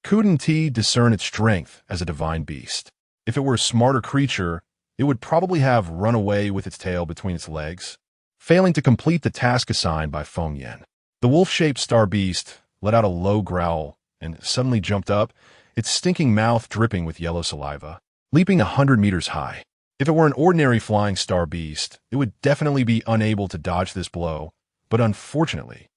couldn't discern its strength as a divine beast. If it were a smarter creature, it would probably have run away with its tail between its legs, failing to complete the task assigned by Feng Yan. The wolf-shaped star beast let out a low growl and suddenly jumped up, its stinking mouth dripping with yellow saliva, leaping 100 meters high. If it were an ordinary flying star beast, it would definitely be unable to dodge this blow, but unfortunately,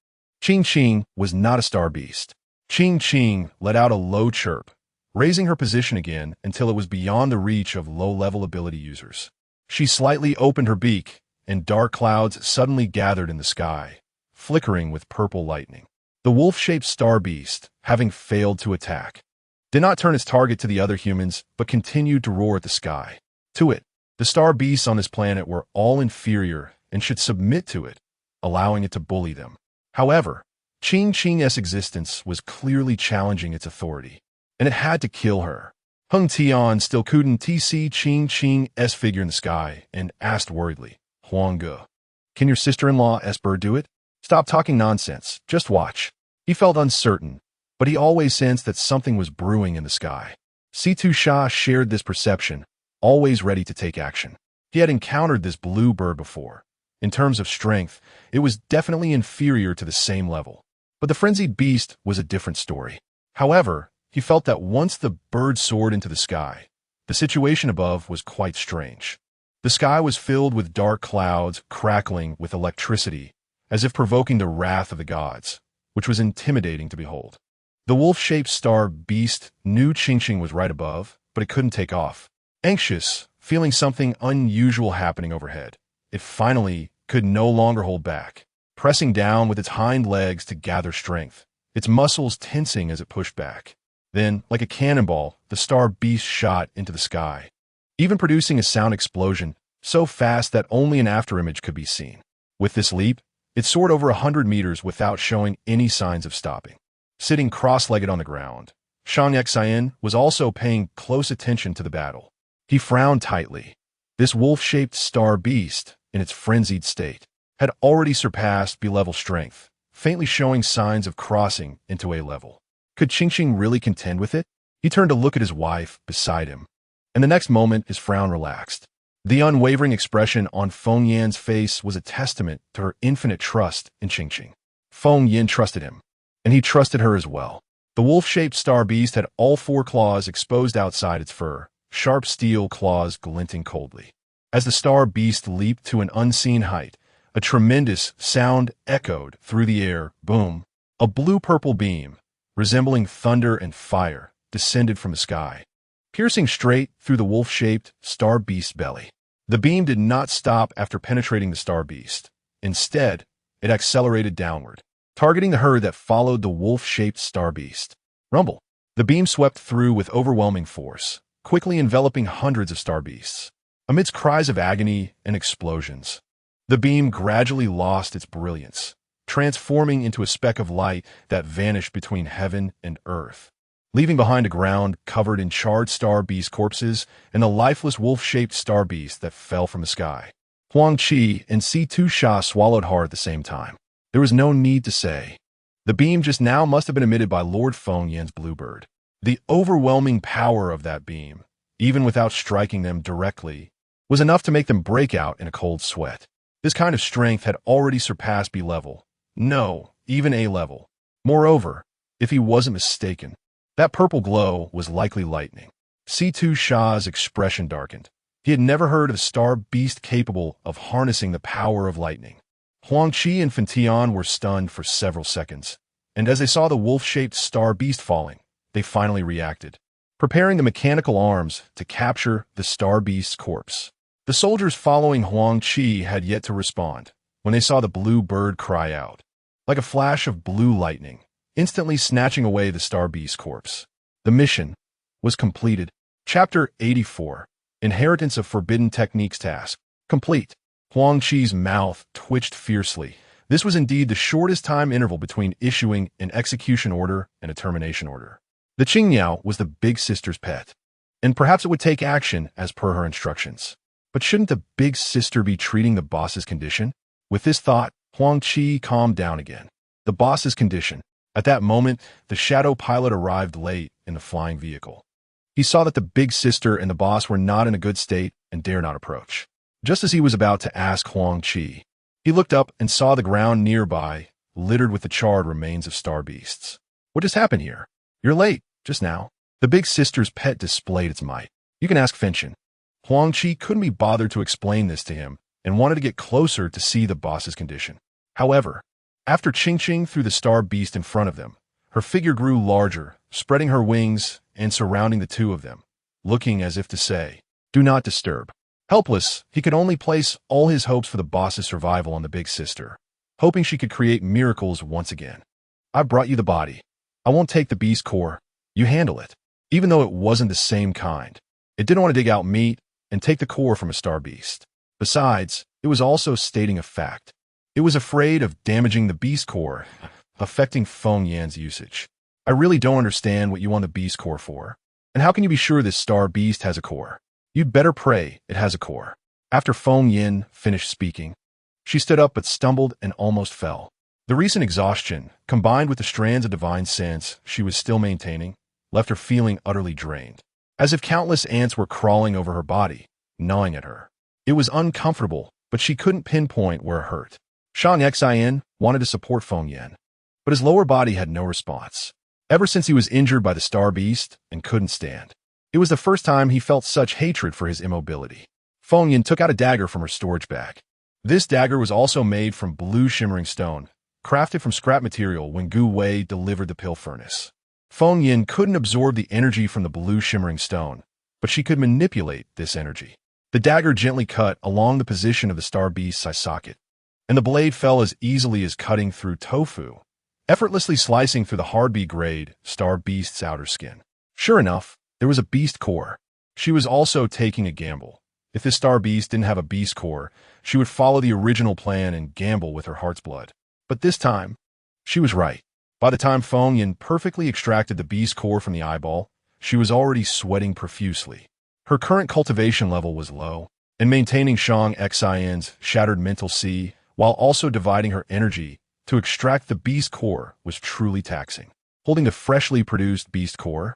Qing Qing was not a star beast. Qing Qing let out a low chirp, raising her position again until it was beyond the reach of low-level ability users. She slightly opened her beak, and dark clouds suddenly gathered in the sky, flickering with purple lightning. The wolf-shaped star beast, having failed to attack, did not turn its target to the other humans, but continued to roar at the sky. To it, the star beasts on this planet were all inferior and should submit to it, allowing it to bully them. However, Qing Qing's existence was clearly challenging its authority, and it had to kill her. Hung Tian still couldn't see Qing Qing's figure in the sky and asked worriedly, Huang Ge, can your sister-in-law's bird do it? Stop talking nonsense, just watch. He felt uncertain, but he always sensed that something was brewing in the sky. Sidhu Shah shared this perception, always ready to take action. He had encountered this blue bird before. In terms of strength, it was definitely inferior to the same level. But the frenzied beast was a different story. However, he felt that once the bird soared into the sky, the situation above was quite strange. The sky was filled with dark clouds crackling with electricity, as if provoking the wrath of the gods, which was intimidating to behold. The wolf-shaped star beast knew Qing Qing was right above, but it couldn't take off. Anxious, feeling something unusual happening overhead, it finally could no longer hold back, pressing down with its hind legs to gather strength, its muscles tensing as it pushed back. Then, like a cannonball, the star beast shot into the sky, even producing a sound explosion so fast that only an afterimage could be seen. With this leap, it soared over 100 meters without showing any signs of stopping. Sitting cross-legged on the ground, Shang Xian was also paying close attention to the battle. He frowned tightly. This wolf-shaped star beast, in its frenzied state, had already surpassed B-level strength, faintly showing signs of crossing into A level. Could Qing Qing really contend with it? He turned to look at his wife beside him, and the next moment his frown relaxed. The unwavering expression on Feng Yan's face was a testament to her infinite trust in Qing Qing. Feng Yan trusted him, and he trusted her as well. The wolf-shaped star beast had all four claws exposed outside its fur, sharp steel claws glinting coldly. As the star beast leaped to an unseen height, a tremendous sound echoed through the air. Boom! A blue-purple beam, resembling thunder and fire, descended from the sky, piercing straight through the wolf-shaped star beast's belly. The beam did not stop after penetrating the star beast. Instead, it accelerated downward, targeting the herd that followed the wolf-shaped star beast. Rumble! The beam swept through with overwhelming force, quickly enveloping hundreds of star beasts. Amidst cries of agony and explosions, the beam gradually lost its brilliance, transforming into a speck of light that vanished between heaven and earth, leaving behind a ground covered in charred star beast corpses and the lifeless wolf-shaped star beast that fell from the sky. Huang Qi and Sidhu Shah swallowed hard at the same time. There was no need to say. The beam just now must have been emitted by Lord Feng Yan's bluebird. The overwhelming power of that beam, even without striking them directly, was enough to make them break out in a cold sweat. This kind of strength had already surpassed B-level, No, even A level. Moreover, if he wasn't mistaken, that purple glow was likely lightning. C2 Shah's expression darkened. He had never heard of a star beast capable of harnessing the power of lightning. Huang Qi and Fentian were stunned for several seconds, and as they saw the wolf-shaped star beast falling, they finally reacted, preparing the mechanical arms to capture the star beast's corpse. The soldiers following Huang Qi had yet to respond when they saw the blue bird cry out, like a flash of blue lightning, instantly snatching away the star beast's corpse. The mission was completed. Chapter 84, Inheritance of Forbidden Techniques Task, complete. Huang Qi's mouth twitched fiercely. This was indeed the shortest time interval between issuing an execution order and a termination order. The Qingniao was the big sister's pet, and perhaps it would take action as per her instructions. But shouldn't the big sister be treating the boss's condition? With this thought, Huang Qi calmed down again. The boss's condition. At that moment, the shadow pilot arrived late in the flying vehicle. He saw that the big sister and the boss were not in a good state and dare not approach. Just as he was about to ask Huang Qi, he looked up and saw the ground nearby, littered with the charred remains of star beasts. What just happened here? You're late, just now. The big sister's pet displayed its might. You can ask Fentian. Huang Qi couldn't be bothered to explain this to him and wanted to get closer to see the boss's condition. However, after ching-ching through the star beast in front of them, her figure grew larger, spreading her wings and surrounding the two of them, looking as if to say, "Do not disturb." Helpless, he could only place all his hopes for the boss's survival on the big sister, hoping she could create miracles once again. "I brought you the body. I won't take the beast core. You handle it." Even though it wasn't the same kind, it didn't want to dig out meat and take the core from a star beast. Besides, it was also stating a fact. It was afraid of damaging the beast core, affecting Feng Yan's usage. "I really don't understand what you want the beast core for. And how can you be sure this star beast has a core? You'd better pray it has a core." After Feng Yan finished speaking, she stood up but stumbled and almost fell. The recent exhaustion, combined with the strands of divine sense she was still maintaining, left her feeling utterly drained, as if countless ants were crawling over her body, gnawing at her. It was uncomfortable, but she couldn't pinpoint where it hurt. Shang Xin wanted to support Feng Yan, but his lower body had no response. Ever since he was injured by the star beast and couldn't stand, it was the first time he felt such hatred for his immobility. Feng Yan took out a dagger from her storage bag. This dagger was also made from blue shimmering stone, crafted from scrap material when Gu Wei delivered the pill furnace. Feng Yan couldn't absorb the energy from the blue shimmering stone, but she could manipulate this energy. The dagger gently cut along the position of the star beast's eye socket, and the blade fell as easily as cutting through tofu, effortlessly slicing through the hard B-grade star beast's outer skin. Sure enough, there was a beast core. She was also taking a gamble. If this star beast didn't have a beast core, she would follow the original plan and gamble with her heart's blood. But this time, she was right. By the time Feng Yan perfectly extracted the beast core from the eyeball, she was already sweating profusely. Her current cultivation level was low, and maintaining Shang Xin's shattered mental sea while also dividing her energy to extract the beast core was truly taxing. Holding the freshly produced beast core,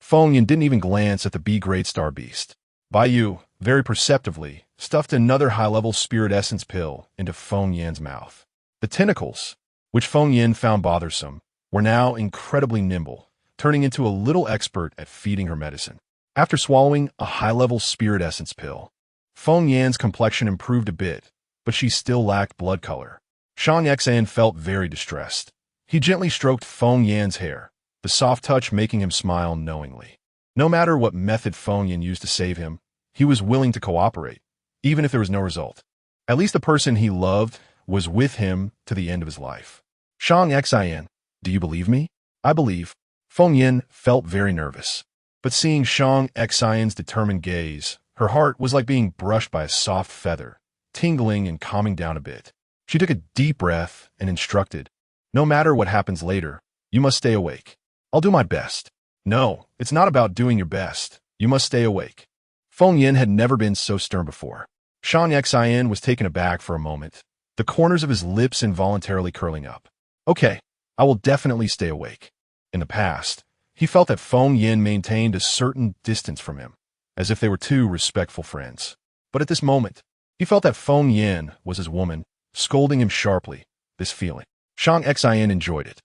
Feng Yan didn't even glance at the B-grade star beast. Baiyu, very perceptively, stuffed another high-level spirit essence pill into Feng Yan's mouth. The tentacles, which Feng Yan found bothersome, were now incredibly nimble, turning into a little expert at feeding her medicine. After swallowing a high-level spirit essence pill, Feng Yan's complexion improved a bit, but she still lacked blood color. Shang Xin felt very distressed. He gently stroked Feng Yan's hair, the soft touch making him smile knowingly. No matter what method Feng Yan used to save him, he was willing to cooperate, even if there was no result. At least the person he loved was with him to the end of his life. Shang Xin, do you believe me? I believe. Feng Yan felt very nervous, but seeing Shang Xin's determined gaze, her heart was like being brushed by a soft feather, tingling and calming down a bit. She took a deep breath and instructed, "No matter what happens later, you must stay awake. I'll do my best." "No, it's not about doing your best. You must stay awake." Feng Yan had never been so stern before. Shang Xin was taken aback for a moment, the corners of his lips involuntarily curling up. "Okay, I will definitely stay awake." In the past, he felt that Feng Yan maintained a certain distance from him, as if they were two respectful friends. But at this moment, he felt that Feng Yan was his woman, scolding him sharply. This feeling Xian enjoyed it.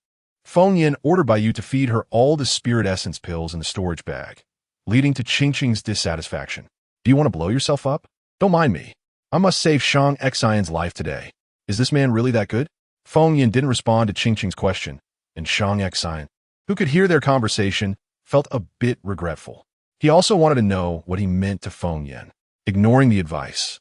Feng Yin ordered by you to feed her all the spirit essence pills in the storage bag, leading to Qing's dissatisfaction. Do you want to blow yourself up? Don't mind me. I must save Xian's life today. Is this man really that good? Feng Yin didn't respond to Qing's question, and Xian, who could hear their conversation, felt a bit regretful. He also wanted to know what he meant to Feng Yin. Ignoring the advice,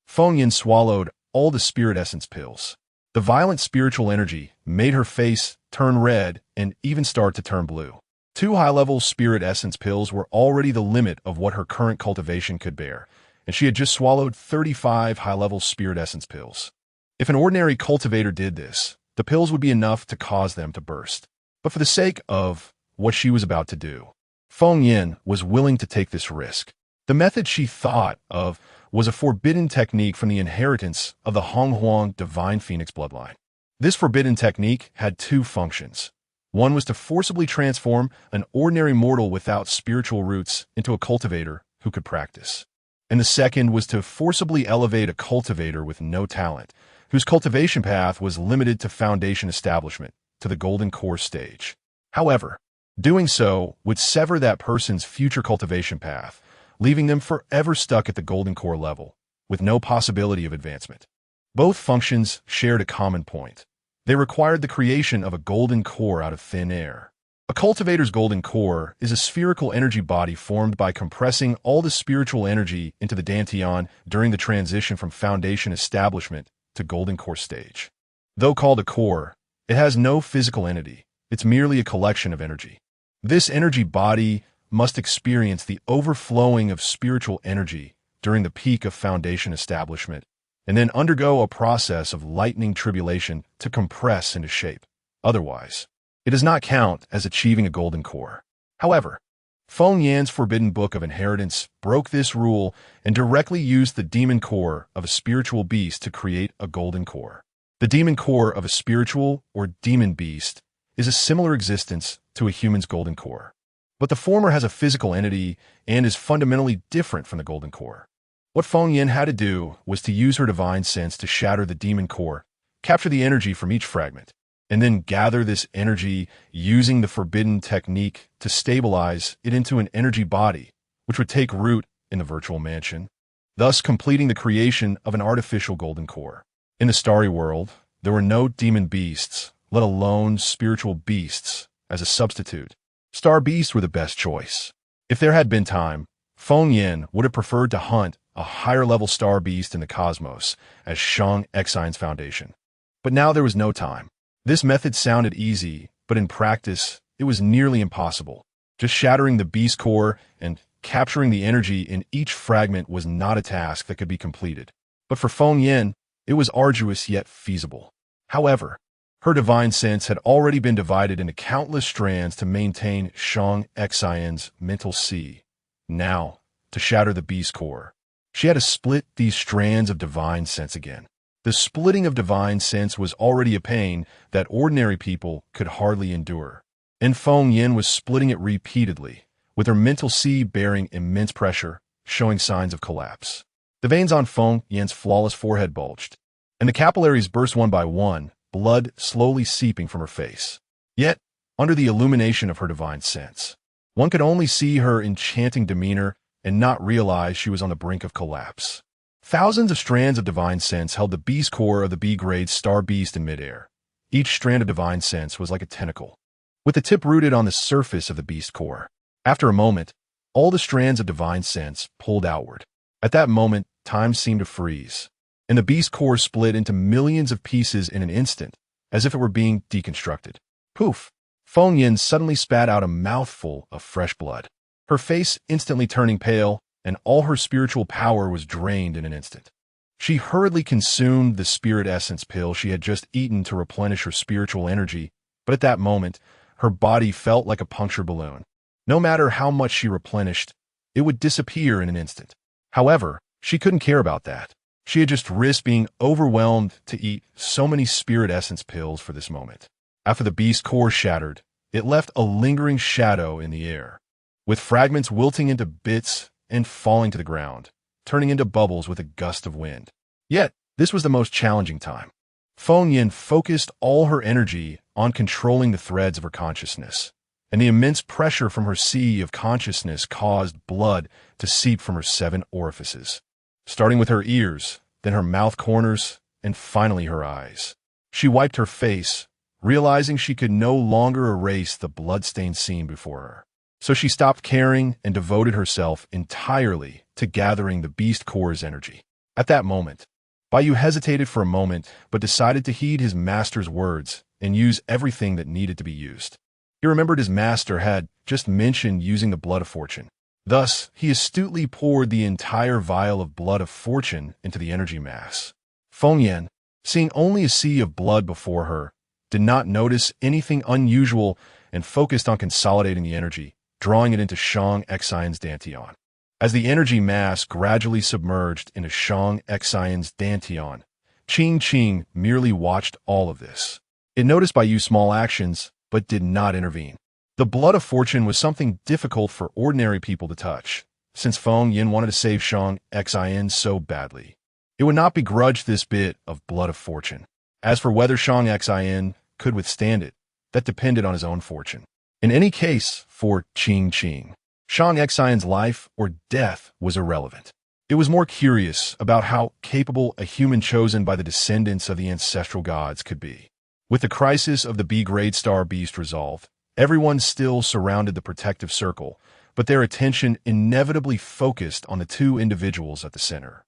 Feng Yin swallowed all the spirit essence pills. The violent spiritual energy made her face turn red and even start to turn blue. 2 high-level spirit essence pills were already the limit of what her current cultivation could bear, and she had just swallowed 35 high-level spirit essence pills. If an ordinary cultivator did this, the pills would be enough to cause them to burst. But for the sake of what she was about to do, Feng Yin was willing to take this risk. The method she thought of was a forbidden technique from the inheritance of the Honghuang divine phoenix bloodline. This forbidden technique had 2 functions. One was to forcibly transform an ordinary mortal without spiritual roots into a cultivator who could practice. And the second was to forcibly elevate a cultivator with no talent, whose cultivation path was limited to foundation establishment, to the golden core stage. However, doing so would sever that person's future cultivation path, leaving them forever stuck at the golden core level, with no possibility of advancement. Both functions shared a common point. They required the creation of a golden core out of thin air. A cultivator's golden core is a spherical energy body formed by compressing all the spiritual energy into the dantian during the transition from foundation establishment to golden core stage. Though called a core, it has no physical entity. It's merely a collection of energy. This energy body must experience the overflowing of spiritual energy during the peak of foundation establishment, and then undergo a process of lightning tribulation to compress into shape. Otherwise, it does not count as achieving a golden core. However, Feng Yan's forbidden book of inheritance broke this rule and directly used the demon core of a spiritual beast to create a golden core. The demon core of a spiritual or demon beast is a similar existence to a human's golden core, but the former has a physical entity and is fundamentally different from the golden core. What Feng Yin had to do was to use her divine sense to shatter the demon core, capture the energy from each fragment, and then gather this energy using the forbidden technique to stabilize it into an energy body, which would take root in the virtual mansion, thus completing the creation of an artificial golden core. In the starry world, there were no demon beasts, let alone spiritual beasts, as a substitute. Star beasts were the best choice. If there had been time, Feng Yin would have preferred to hunt a higher-level star beast in the cosmos as Xian's foundation. But now there was no time. This method sounded easy, but in practice, it was nearly impossible. Just shattering the beast core and capturing the energy in each fragment was not a task that could be completed. But for Feng Yin, it was arduous yet feasible. However, her divine sense had already been divided into countless strands to maintain Xian's mental sea. Now, to shatter the beast core, she had to split these strands of divine sense again. The splitting of divine sense was already a pain that ordinary people could hardly endure, and Feng Yin was splitting it repeatedly, with her mental sea bearing immense pressure, showing signs of collapse. The veins on Feng Yin's flawless forehead bulged, and the capillaries burst one by one, blood slowly seeping from her face. Yet, under the illumination of her divine sense, one could only see her enchanting demeanor and not realize she was on the brink of collapse. Thousands of strands of divine sense held the beast core of the B-grade star beast in midair. Each strand of divine sense was like a tentacle, with the tip rooted on the surface of the beast core. After a moment, all the strands of divine sense pulled outward. At that moment, time seemed to freeze, and the beast core split into millions of pieces in an instant, as if it were being deconstructed. Poof! Feng Yin suddenly spat out a mouthful of fresh blood, her face instantly turning pale, and all her spiritual power was drained in an instant. She hurriedly consumed the spirit essence pill she had just eaten to replenish her spiritual energy, but at that moment, her body felt like a punctured balloon. No matter how much she replenished, it would disappear in an instant. However, she couldn't care about that. She had just risked being overwhelmed to eat so many spirit essence pills for this moment. After the beast core shattered, it left a lingering shadow in the air, with fragments wilting into bits and falling to the ground, turning into bubbles with a gust of wind. Yet, this was the most challenging time. Feng Yin focused all her energy on controlling the threads of her consciousness, and the immense pressure from her sea of consciousness caused blood to seep from her 7 orifices, starting with her ears, then her mouth corners, and finally her eyes. She wiped her face, realizing she could no longer erase the blood-stained scene before her. So she stopped caring and devoted herself entirely to gathering the beast core's energy. At that moment, Bai hesitated for a moment but decided to heed his master's words and use everything that needed to be used. He remembered his master had just mentioned using the blood of fortune. Thus, he astutely poured the entire vial of blood of fortune into the energy mass. Feng Yin, seeing only a sea of blood before her, did not notice anything unusual and focused on consolidating the energy, drawing it into sect.Xion's dantian. As the energy mass gradually submerged into sect.Xion's dantian, Qing merely watched all of this. It noticed Bai's small actions, but did not intervene. The blood of fortune was something difficult for ordinary people to touch, since Feng Yin wanted to save sect.Xion so badly. It would not begrudge this bit of blood of fortune. As for whether sect.Xion could withstand it, that depended on his own fortune. In any case, for Qing, sect.Xion's life or death was irrelevant. It was more curious about how capable a human chosen by the descendants of the ancestral gods could be. With the crisis of the B-grade star beast resolved, everyone still surrounded the protective circle, but their attention inevitably focused on the 2 individuals at the center.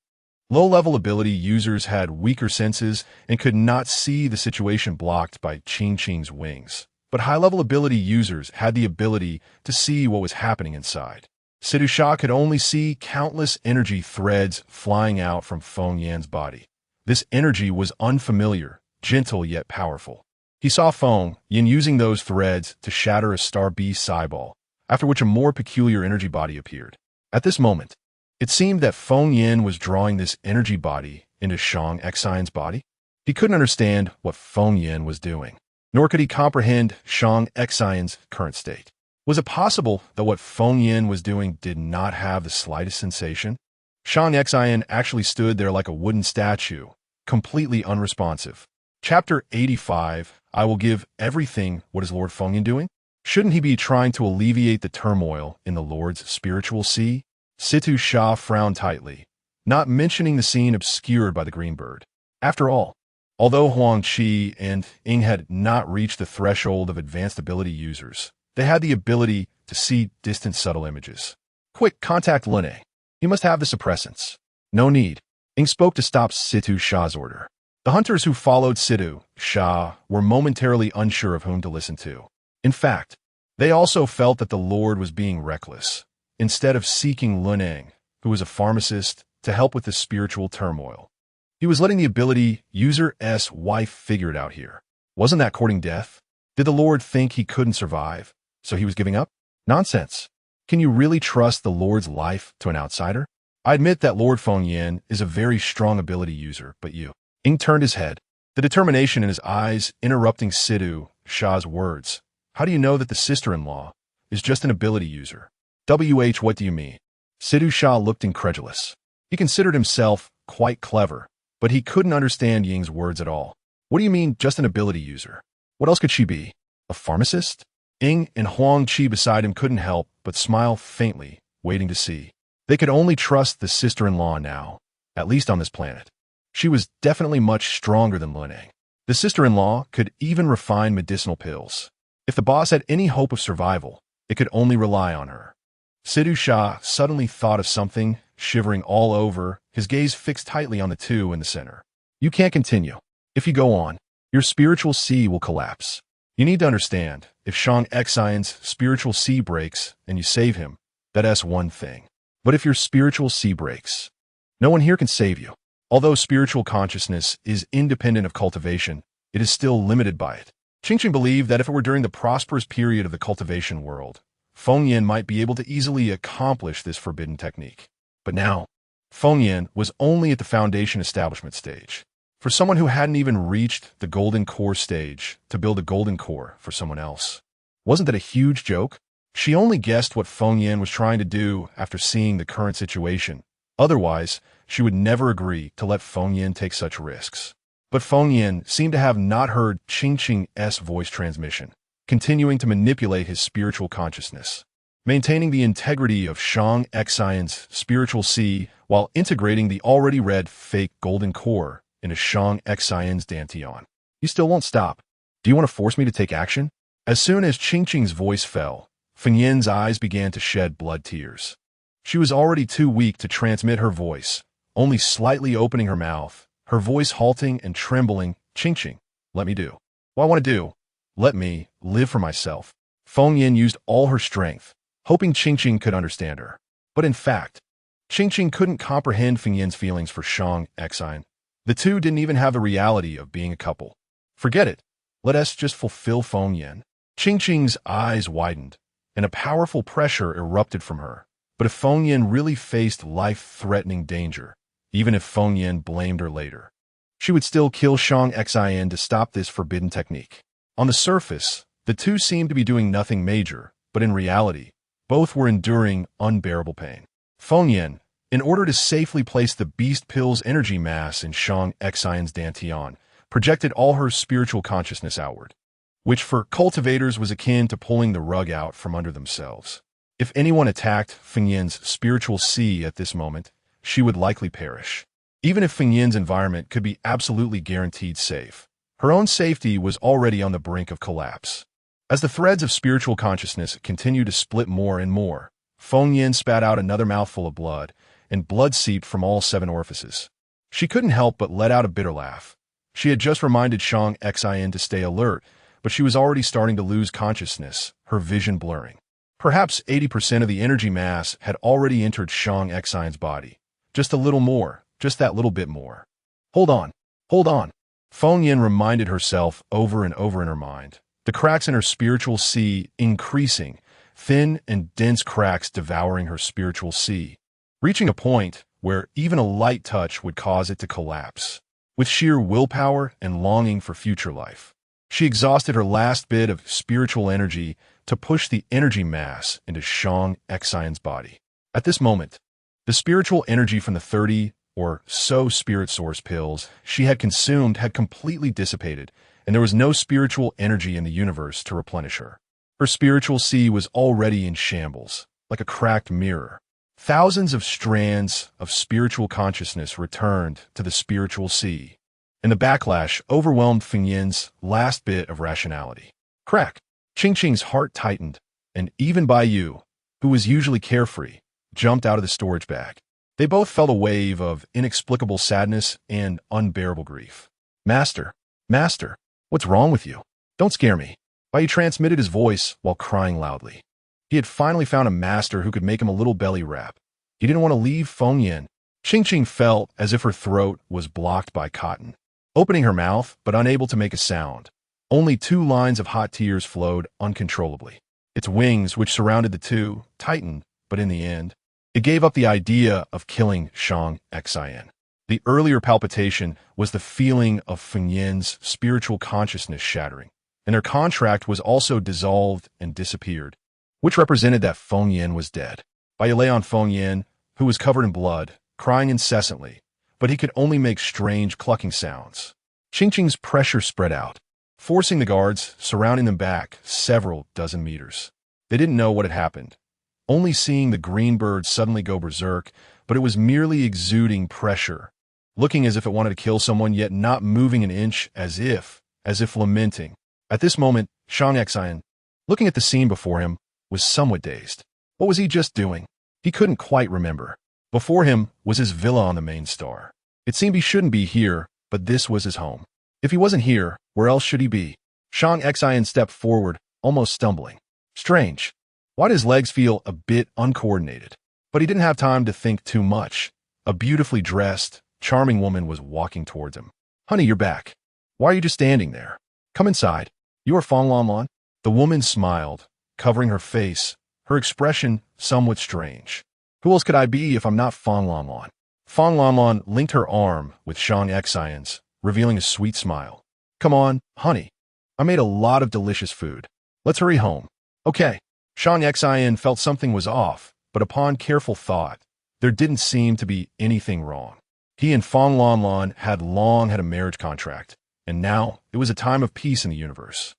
Low-level ability users had weaker senses and could not see the situation blocked by Qing's wings, but high-level ability users had the ability to see what was happening inside. Sidu Sha could only see countless energy threads flying out from Feng Yin's body. This energy was unfamiliar, gentle yet powerful. He saw Feng Yin using those threads to shatter a star beast eyeball, after which a more peculiar energy body appeared. At this moment, it seemed that Feng Yin was drawing this energy body into sect.Xion's body. He couldn't understand what Feng Yin was doing, nor could he comprehend sect.Xion's current state. Was it possible that what Feng Yin was doing did not have the slightest sensation? Sect.Xion actually stood there like a wooden statue, completely unresponsive. Chapter 85, I will give everything. What is Lord Feng Yin doing? Shouldn't he be trying to alleviate the turmoil in the Lord's spiritual sea? Situ Sha frowned tightly, not mentioning the scene obscured by the green bird. After all, although Huang Qi and Ying had not reached the threshold of advanced ability users, they had the ability to see distant subtle images. Quick, contact Lune. He must have the suppressants. No need. Ying spoke to stop Situ Sha's order. The hunters who followed Situ Sha were momentarily unsure of whom to listen to. In fact, they also felt that the Lord was being reckless. Instead of seeking Luneng, who was a pharmacist, to help with the spiritual turmoil, he was letting the ability user's wife figure it out here. Wasn't that courting death? Did the Lord think he couldn't survive, so he was giving up? Nonsense. Can you really trust the Lord's life to an outsider? I admit that Lord Feng Yin is a very strong ability user, but you. Ying turned his head, the determination in his eyes interrupting Situ Sha's words. How do you know that the sister-in-law is just an ability user? What do you mean? Situ Sha looked incredulous. He considered himself quite clever, but he couldn't understand Ying's words at all. What do you mean, just an ability user? What else could she be? A pharmacist? Ying and Huang Qi beside him couldn't help but smile faintly, waiting to see. They could only trust the sister-in-law now, at least on this planet. She was definitely much stronger than Luneng. The sister-in-law could even refine medicinal pills. If the boss had any hope of survival, it could only rely on her. Situ Sha suddenly thought of something, shivering all over, his gaze fixed tightly on the 2 in the center. You can't continue. If you go on, your spiritual sea will collapse. You need to understand, if sect.Xion's spiritual sea breaks and you save him, that's one thing. But if your spiritual sea breaks, no one here can save you. Although spiritual consciousness is independent of cultivation, it is still limited by it. Qing believed that if it were during the prosperous period of the cultivation world, Feng Yin might be able to easily accomplish this forbidden technique. But now, Feng Yin was only at the foundation establishment stage. For someone who hadn't even reached the golden core stage to build a golden core for someone else. Wasn't that a huge joke? She only guessed what Feng Yin was trying to do after seeing the current situation. Otherwise, she would never agree to let Feng Yin take such risks. But Feng Yin seemed to have not heard Qing's voice transmission, continuing to manipulate his spiritual consciousness, maintaining the integrity of Shang Xian's spiritual sea while integrating the already red fake golden core into Shang Xian's dantian. You still won't stop. Do you want to force me to take action? As soon as Qing's voice fell, Feng Yin's eyes began to shed blood tears. She was already too weak to transmit her voice, only slightly opening her mouth, her voice halting and trembling. Qing, let me do what I want to do. Let me live for myself. Feng Yin used all her strength, hoping Qing could understand her. But in fact, Qing couldn't comprehend Feng Yin's feelings for Shang Xian. The two didn't even have the reality of being a couple. Forget it. Let us just fulfill Feng Yin. Qing's eyes widened, and a powerful pressure erupted from her. But if Feng Yin really faced life-threatening danger, even if Feng Yin blamed her later, she would still kill Shang Xian to stop this forbidden technique. On the surface, the two seemed to be doing nothing major, but in reality, both were enduring unbearable pain. Feng Yin, in order to safely place the beast pill's energy mass in Shang Xian's dantian, projected all her spiritual consciousness outward, which for cultivators was akin to pulling the rug out from under themselves. If anyone attacked Feng Yin's spiritual sea at this moment, she would likely perish. Even if Feng Yin's environment could be absolutely guaranteed safe, her own safety was already on the brink of collapse. As the threads of spiritual consciousness continued to split more and more, Feng Yin spat out another mouthful of blood, and blood seeped from all 7 orifices. She couldn't help but let out a bitter laugh. She had just reminded Shang Xian to stay alert, but she was already starting to lose consciousness, her vision blurring. Perhaps 80% of the energy mass had already entered Shang Xian's body. Just a little more, just that little bit more. Hold on, hold on. Feng Yin reminded herself over and over in her mind, the cracks in her spiritual sea increasing, thin and dense cracks devouring her spiritual sea, reaching a point where even a light touch would cause it to collapse. With sheer willpower and longing for future life, she exhausted her last bit of spiritual energy to push the energy mass into Shang Xian's body. At this moment, the spiritual energy from the 30 or so spirit source pills she had consumed had completely dissipated, and there was no spiritual energy in the universe to replenish her. Her spiritual sea was already in shambles, like a cracked mirror. Thousands of strands of spiritual consciousness returned to the spiritual sea, and the backlash overwhelmed Feng Yin's last bit of rationality. Crack! Qing's heart tightened, and even Bai Yu, who was usually carefree, jumped out of the storage bag. They both felt a wave of inexplicable sadness and unbearable grief. Master, what's wrong with you? Don't scare me. Bai Yu transmitted his voice while crying loudly. He had finally found a master who could make him a little belly wrap. He didn't want to leave Feng Yin. Qing felt as if her throat was blocked by cotton. Opening her mouth, but unable to make a sound, only 2 lines of hot tears flowed uncontrollably. Its wings, which surrounded the two, tightened, but in the end, it gave up the idea of killing Shang Xian. The earlier palpitation was the feeling of Feng Yin's spiritual consciousness shattering, and their contract was also dissolved and disappeared, which represented that Feng Yin was dead. Bai Yu lay on Feng Yin, who was covered in blood, crying incessantly, but he could only make strange clucking sounds. Qing's pressure spread out, forcing the guards surrounding them back several dozen meters. They didn't know what had happened, only seeing the green bird suddenly go berserk, but it was merely exuding pressure, looking as if it wanted to kill someone, yet not moving an inch, as if lamenting. At this moment, Shang Xian, looking at the scene before him, was somewhat dazed. What was he just doing? He couldn't quite remember. Before him was his villa on the main star. It seemed he shouldn't be here, but this was his home. If he wasn't here, where else should he be? Shang Xian stepped forward, almost stumbling. Strange. Why did his legs feel a bit uncoordinated? But he didn't have time to think too much. A beautifully dressed, charming woman was walking towards him. Honey, you're back. Why are you just standing there? Come inside. You are Feng Lanlan? The woman smiled, covering her face, her expression somewhat strange. Who else could I be if I'm not Feng Lanlan? Feng Lanlan linked her arm with Shang Xian's, revealing a sweet smile. Come on, honey. I made a lot of delicious food. Let's hurry home. Okay. Shang Xian felt something was off, but upon careful thought, there didn't seem to be anything wrong. He and Fong Lanlan had long had a marriage contract, and now it was a time of peace in the universe.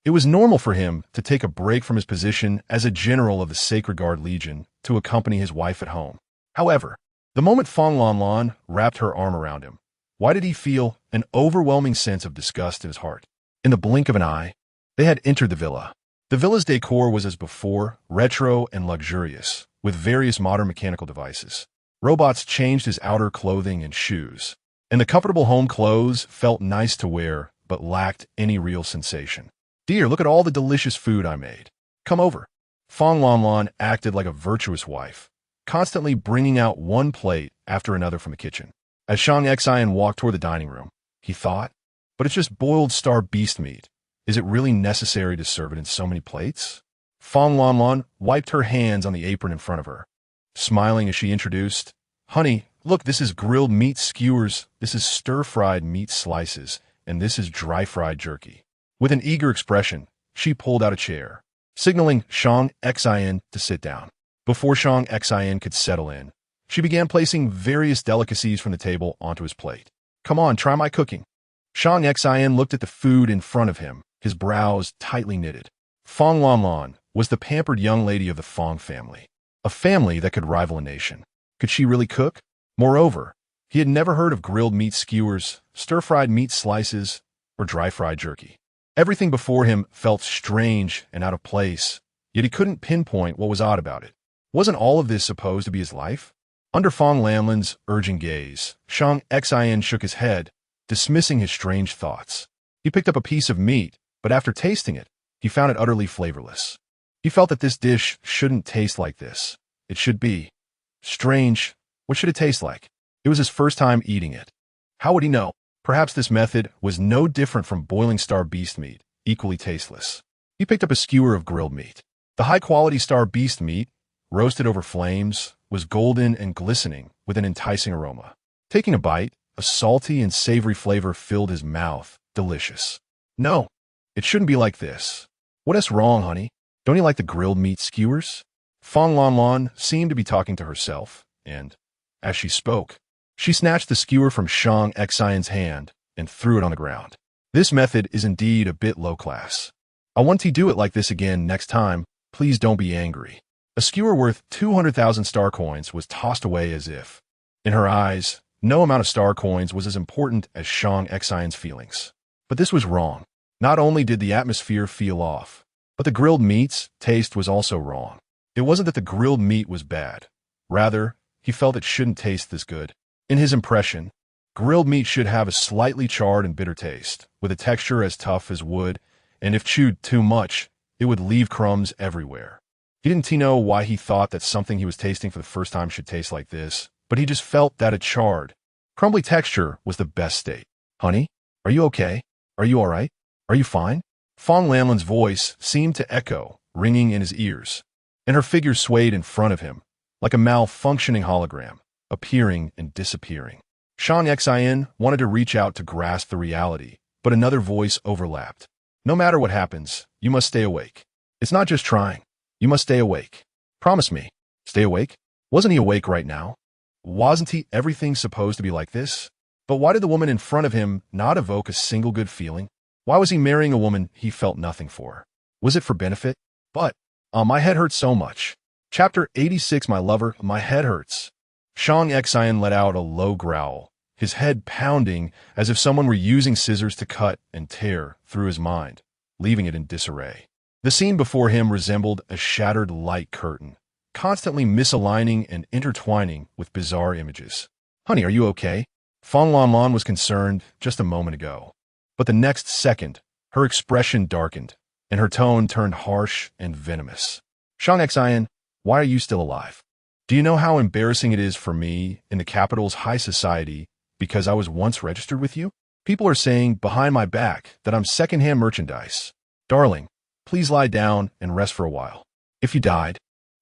It was normal for him to take a break from his position as a general of the Sacred Guard Legion to accompany his wife at home. However, the moment Fong Lanlan wrapped her arm around him, why did he feel an overwhelming sense of disgust in his heart? In the blink of an eye, they had entered the villa. The villa's decor was as before, retro and luxurious, with various modern mechanical devices. Robots changed his outer clothing and shoes, and the comfortable home clothes felt nice to wear but lacked any real sensation. "Dear, look at all the delicious food I made. Come over." Fong Lanlan acted like a virtuous wife, constantly bringing out one plate after another from the kitchen. As Shang Xian walked toward the dining room, he thought, but it's just boiled star beast meat. Is it really necessary to serve it in so many plates? Fong Lanlan wiped her hands on the apron in front of her, smiling as she introduced, "Honey, look, this is grilled meat skewers, this is stir-fried meat slices, and this is dry-fried jerky." With an eager expression, she pulled out a chair, signaling Shang Xian to sit down. Before Shang Xian could settle in, she began placing various delicacies from the table onto his plate. "Come on, try my cooking." Shang Xian looked at the food in front of him, his brows tightly knitted. Fong Lanlan was the pampered young lady of the Fong family, a family that could rival a nation. Could she really cook? Moreover, he had never heard of grilled meat skewers, stir-fried meat slices, or dry-fried jerky. Everything before him felt strange and out of place, yet he couldn't pinpoint what was odd about it. Wasn't all of this supposed to be his life? Under Fong Lanlan's urging gaze, Shang Xian shook his head, dismissing his strange thoughts. He picked up a piece of meat, but after tasting it, he found it utterly flavorless. He felt that this dish shouldn't taste like this. It should be strange. What should it taste like? It was his first time eating it. How would he know? Perhaps this method was no different from boiling star beast meat, equally tasteless. He picked up a skewer of grilled meat. The high-quality star beast meat, roasted over flames, was golden and glistening with an enticing aroma. Taking a bite, a salty and savory flavor filled his mouth. Delicious. No, it shouldn't be like this. What is wrong, honey? Don't you like the grilled meat skewers? Fong Lanlan seemed to be talking to herself, and, as she spoke, she snatched the skewer from Shang Xian's hand and threw it on the ground. This method is indeed a bit low class. I want to do it like this again next time. Please don't be angry. A skewer worth 200,000 star coins was tossed away as if, in her eyes, no amount of star coins was as important as Shang Xian's feelings. But this was wrong. Not only did the atmosphere feel off, but the grilled meat's taste was also wrong. It wasn't that the grilled meat was bad. Rather, he felt it shouldn't taste this good. In his impression, grilled meat should have a slightly charred and bitter taste, with a texture as tough as wood, and if chewed too much, it would leave crumbs everywhere. He didn't know why he thought that something he was tasting for the first time should taste like this, but he just felt that a charred, crumbly texture was the best state. "Honey, are you okay? Are you all right? Are you fine?" Fong Lanlan's voice seemed to echo, ringing in his ears, and her figure swayed in front of him, like a malfunctioning hologram, appearing and disappearing. Shang Xian wanted to reach out to grasp the reality, but another voice overlapped. "No matter what happens, you must stay awake. It's not just trying. You must stay awake. Promise me. Stay awake." Wasn't he awake right now? Wasn't he everything supposed to be like this? But why did the woman in front of him not evoke a single good feeling? Why was he marrying a woman he felt nothing for? Was it for benefit? But, my head hurts so much. Chapter 86, My Lover, My Head Hurts. Shang Xian let out a low growl, his head pounding as if someone were using scissors to cut and tear through his mind, leaving it in disarray. The scene before him resembled a shattered light curtain, constantly misaligning and intertwining with bizarre images. "Honey, are you okay?" Fong Lanlan was concerned just a moment ago. But the next second, her expression darkened, and her tone turned harsh and venomous. "Shang Xian, why are you still alive? Do you know how embarrassing it is for me in the capital's high society because I was once registered with you? People are saying behind my back that I'm secondhand merchandise. Darling, please lie down and rest for a while. If you died,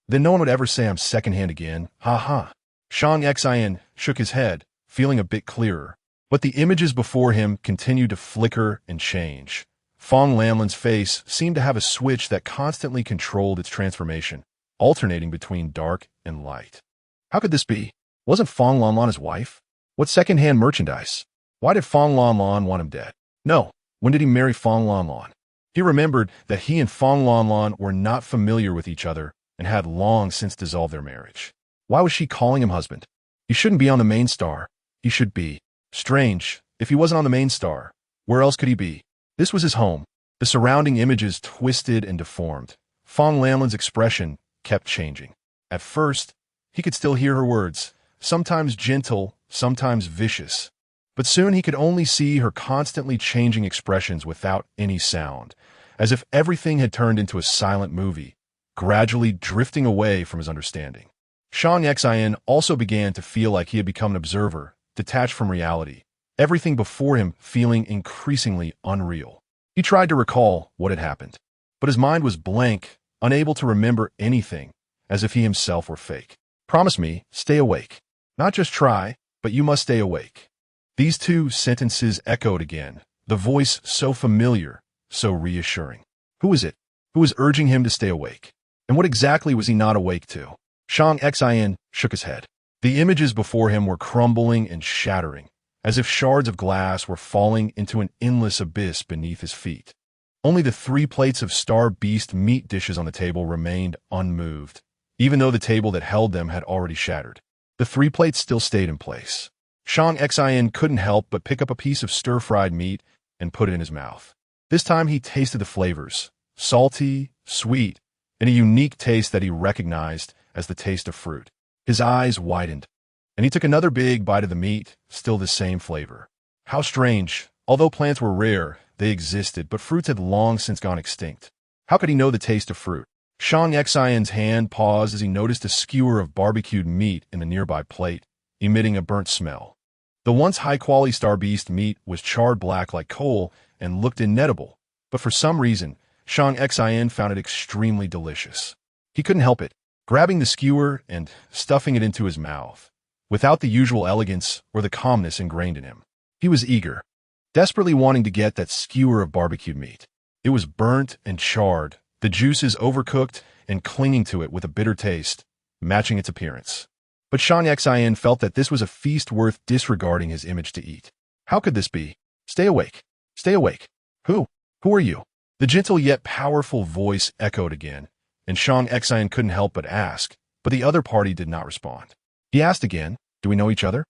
then no one would ever say I'm secondhand again. Ha ha." Shang Xian shook his head, feeling a bit clearer, but the images before him continued to flicker and change. Fong Lanlan's face seemed to have a switch that constantly controlled its transformation, alternating between dark and light. How could this be? Wasn't Fong Lanlan his wife? What second-hand merchandise? Why did Fong Lan Lan want him dead? No. When did he marry Fong Lan Lan? He remembered that he and Fong Lan Lan were not familiar with each other and had long since dissolved their marriage. Why was she calling him husband? He shouldn't be on the main star. He should be. Strange. If he wasn't on the main star, where else could he be? This was his home. The surrounding images twisted and deformed. Fong Lanlan's expression kept changing. At first, he could still hear her words, sometimes gentle, sometimes vicious. But soon he could only see her constantly changing expressions without any sound, as if everything had turned into a silent movie, gradually drifting away from his understanding. Shang Xin also began to feel like he had become an observer, detached from reality, everything before him feeling increasingly unreal. He tried to recall what had happened, but his mind was blank, unable to remember anything, as if he himself were fake. Promise me, stay awake. Not just try, but you must stay awake. These two sentences echoed again, the voice so familiar, so reassuring. Who was it? Who was urging him to stay awake? And what exactly was he not awake to? Shang Xin shook his head. The images before him were crumbling and shattering, as if shards of glass were falling into an endless abyss beneath his feet. Only the 3 plates of star beast meat dishes on the table remained unmoved, even though the table that held them had already shattered. The 3 plates still stayed in place. Shang Xin couldn't help but pick up a piece of stir-fried meat and put it in his mouth. This time he tasted the flavors, salty, sweet, and a unique taste that he recognized as the taste of fruit. His eyes widened, and he took another big bite of the meat, still the same flavor. How strange. Although plants were rare, they existed, but fruits had long since gone extinct. How could he know the taste of fruit? Shang Xion's hand paused as he noticed a skewer of barbecued meat in the nearby plate, emitting a burnt smell. The once high-quality star beast meat was charred black like coal and looked inedible, but for some reason, Shang Xion found it extremely delicious. He couldn't help it, grabbing the skewer and stuffing it into his mouth, without the usual elegance or the calmness ingrained in him. He was eager, desperately wanting to get that skewer of barbecued meat. It was burnt and charred, the juices overcooked and clinging to it with a bitter taste, matching its appearance. But Shang Xion felt that this was a feast worth disregarding his image to eat. How could this be? Stay awake. Stay awake. Who? Who are you? The gentle yet powerful voice echoed again, and Shang Xion couldn't help but ask, but the other party did not respond. He asked again, do we know each other?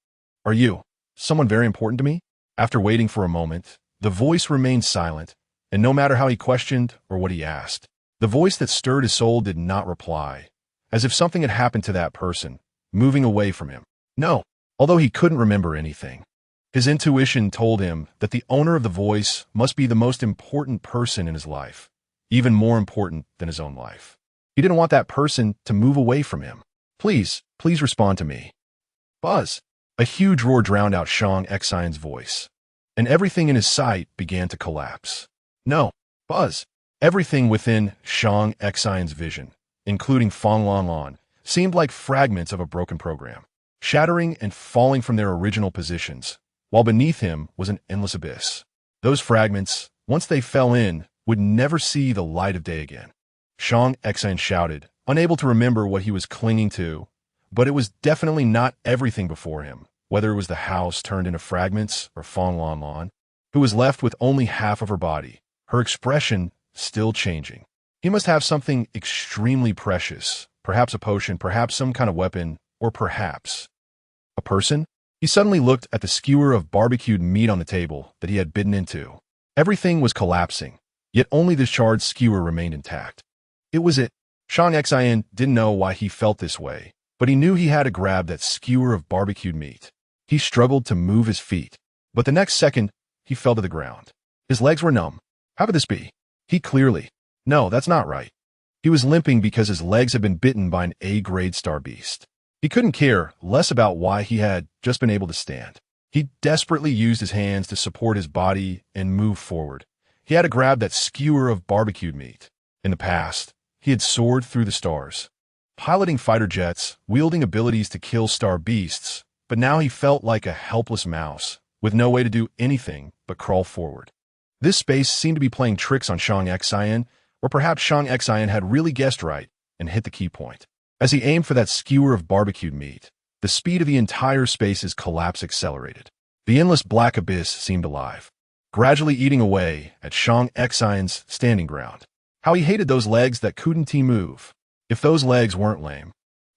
Are you someone very important to me? After waiting for a moment, the voice remained silent, and no matter how he questioned or what he asked, the voice that stirred his soul did not reply, as if something had happened to that person, moving away from him. No, although he couldn't remember anything. His intuition told him that the owner of the voice must be the most important person in his life, even more important than his own life. He didn't want that person to move away from him. Please respond to me. Buzz! A huge roar drowned out Shang Xion's voice, and everything in his sight began to collapse. No, Buzz! Everything within Shang Xion's vision, including Fong Lan Lan, seemed like fragments of a broken program, shattering and falling from their original positions, while beneath him was an endless abyss. Those fragments, once they fell in, would never see the light of day again. Shang Xion shouted, unable to remember what he was clinging to, but it was definitely not everything before him, whether it was the house turned into fragments or Fong Lan Lan, who was left with only half of her body, her expression still changing. He must have something extremely precious, perhaps a potion, perhaps some kind of weapon, or perhaps a person? He suddenly looked at the skewer of barbecued meat on the table that he had bitten into. Everything was collapsing, yet only the charred skewer remained intact. It was it. Shang Xion didn't know why he felt this way, but he knew he had to grab that skewer of barbecued meat. He struggled to move his feet, but the next second, he fell to the ground. His legs were numb. How could this be? No, that's not right. He was limping because his legs had been bitten by an A-grade star beast. He couldn't care less about why he had just been able to stand. He desperately used his hands to support his body and move forward. He had to grab that skewer of barbecued meat. In the past, he had soared through the stars, piloting fighter jets, wielding abilities to kill star beasts, but now he felt like a helpless mouse, with no way to do anything but crawl forward. This space seemed to be playing tricks on Shang Xion, or perhaps Shang Xion had really guessed right and hit the key point. As he aimed for that skewer of barbecued meat, the speed of the entire space's collapse accelerated. The endless black abyss seemed alive, gradually eating away at Shang Xian's standing ground. How he hated those legs that couldn't he move. If those legs weren't lame,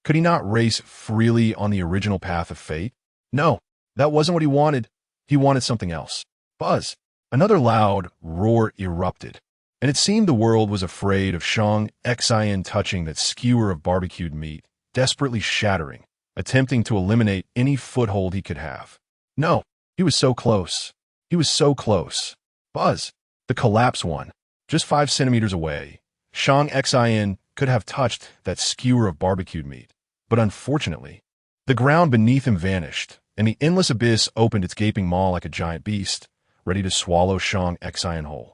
could he not race freely on the original path of fate? No, that wasn't what he wanted. He wanted something else. Buzz! Another loud roar erupted, and it seemed the world was afraid of Shang Xian touching that skewer of barbecued meat, desperately shattering, attempting to eliminate any foothold he could have. No, he was so close. He was so close. Buzz! The collapse won. Just 5 centimeters away, Shang Xian could have touched that skewer of barbecued meat. But unfortunately, the ground beneath him vanished, and the endless abyss opened its gaping maw like a giant beast, ready to swallow Shang Xian whole.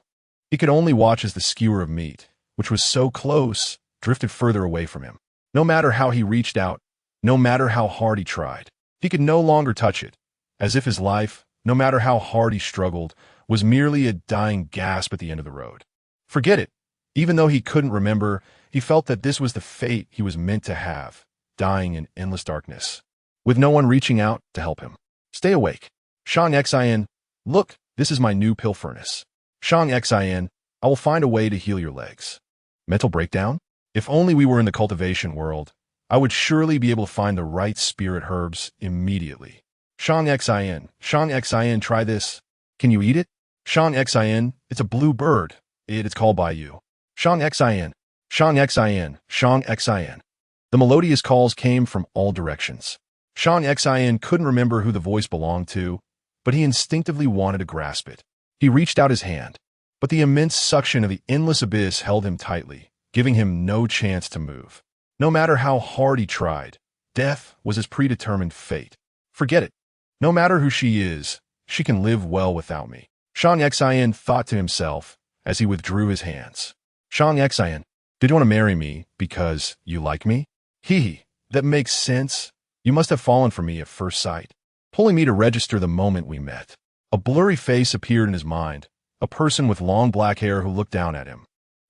He could only watch as the skewer of meat, which was so close, drifted further away from him. No matter how he reached out, no matter how hard he tried, he could no longer touch it, as if his life, no matter how hard he struggled, was merely a dying gasp at the end of the road. Forget it. Even though he couldn't remember, he felt that this was the fate he was meant to have, dying in endless darkness, with no one reaching out to help him. Stay awake. Shang Xian, look, this is my new pill furnace. Shang Xian, I will find a way to heal your legs. Mental breakdown? If only we were in the cultivation world, I would surely be able to find the right spirit herbs immediately. Shang Xian, try this. Can you eat it? Shang Xian, it's a blue bird. It is called by you. Shang Xian. The melodious calls came from all directions. Shang Xian couldn't remember who the voice belonged to, but he instinctively wanted to grasp it. He reached out his hand, but the immense suction of the endless abyss held him tightly, giving him no chance to move. No matter how hard he tried, death was his predetermined fate. Forget it. No matter who she is, she can live well without me. Shang Xian thought to himself as he withdrew his hands. Shang Xian, did you want to marry me because you like me? That makes sense. You must have fallen for me at first sight, pulling me to register the moment we met. A blurry face appeared in his mind, a person with long black hair who looked down at him.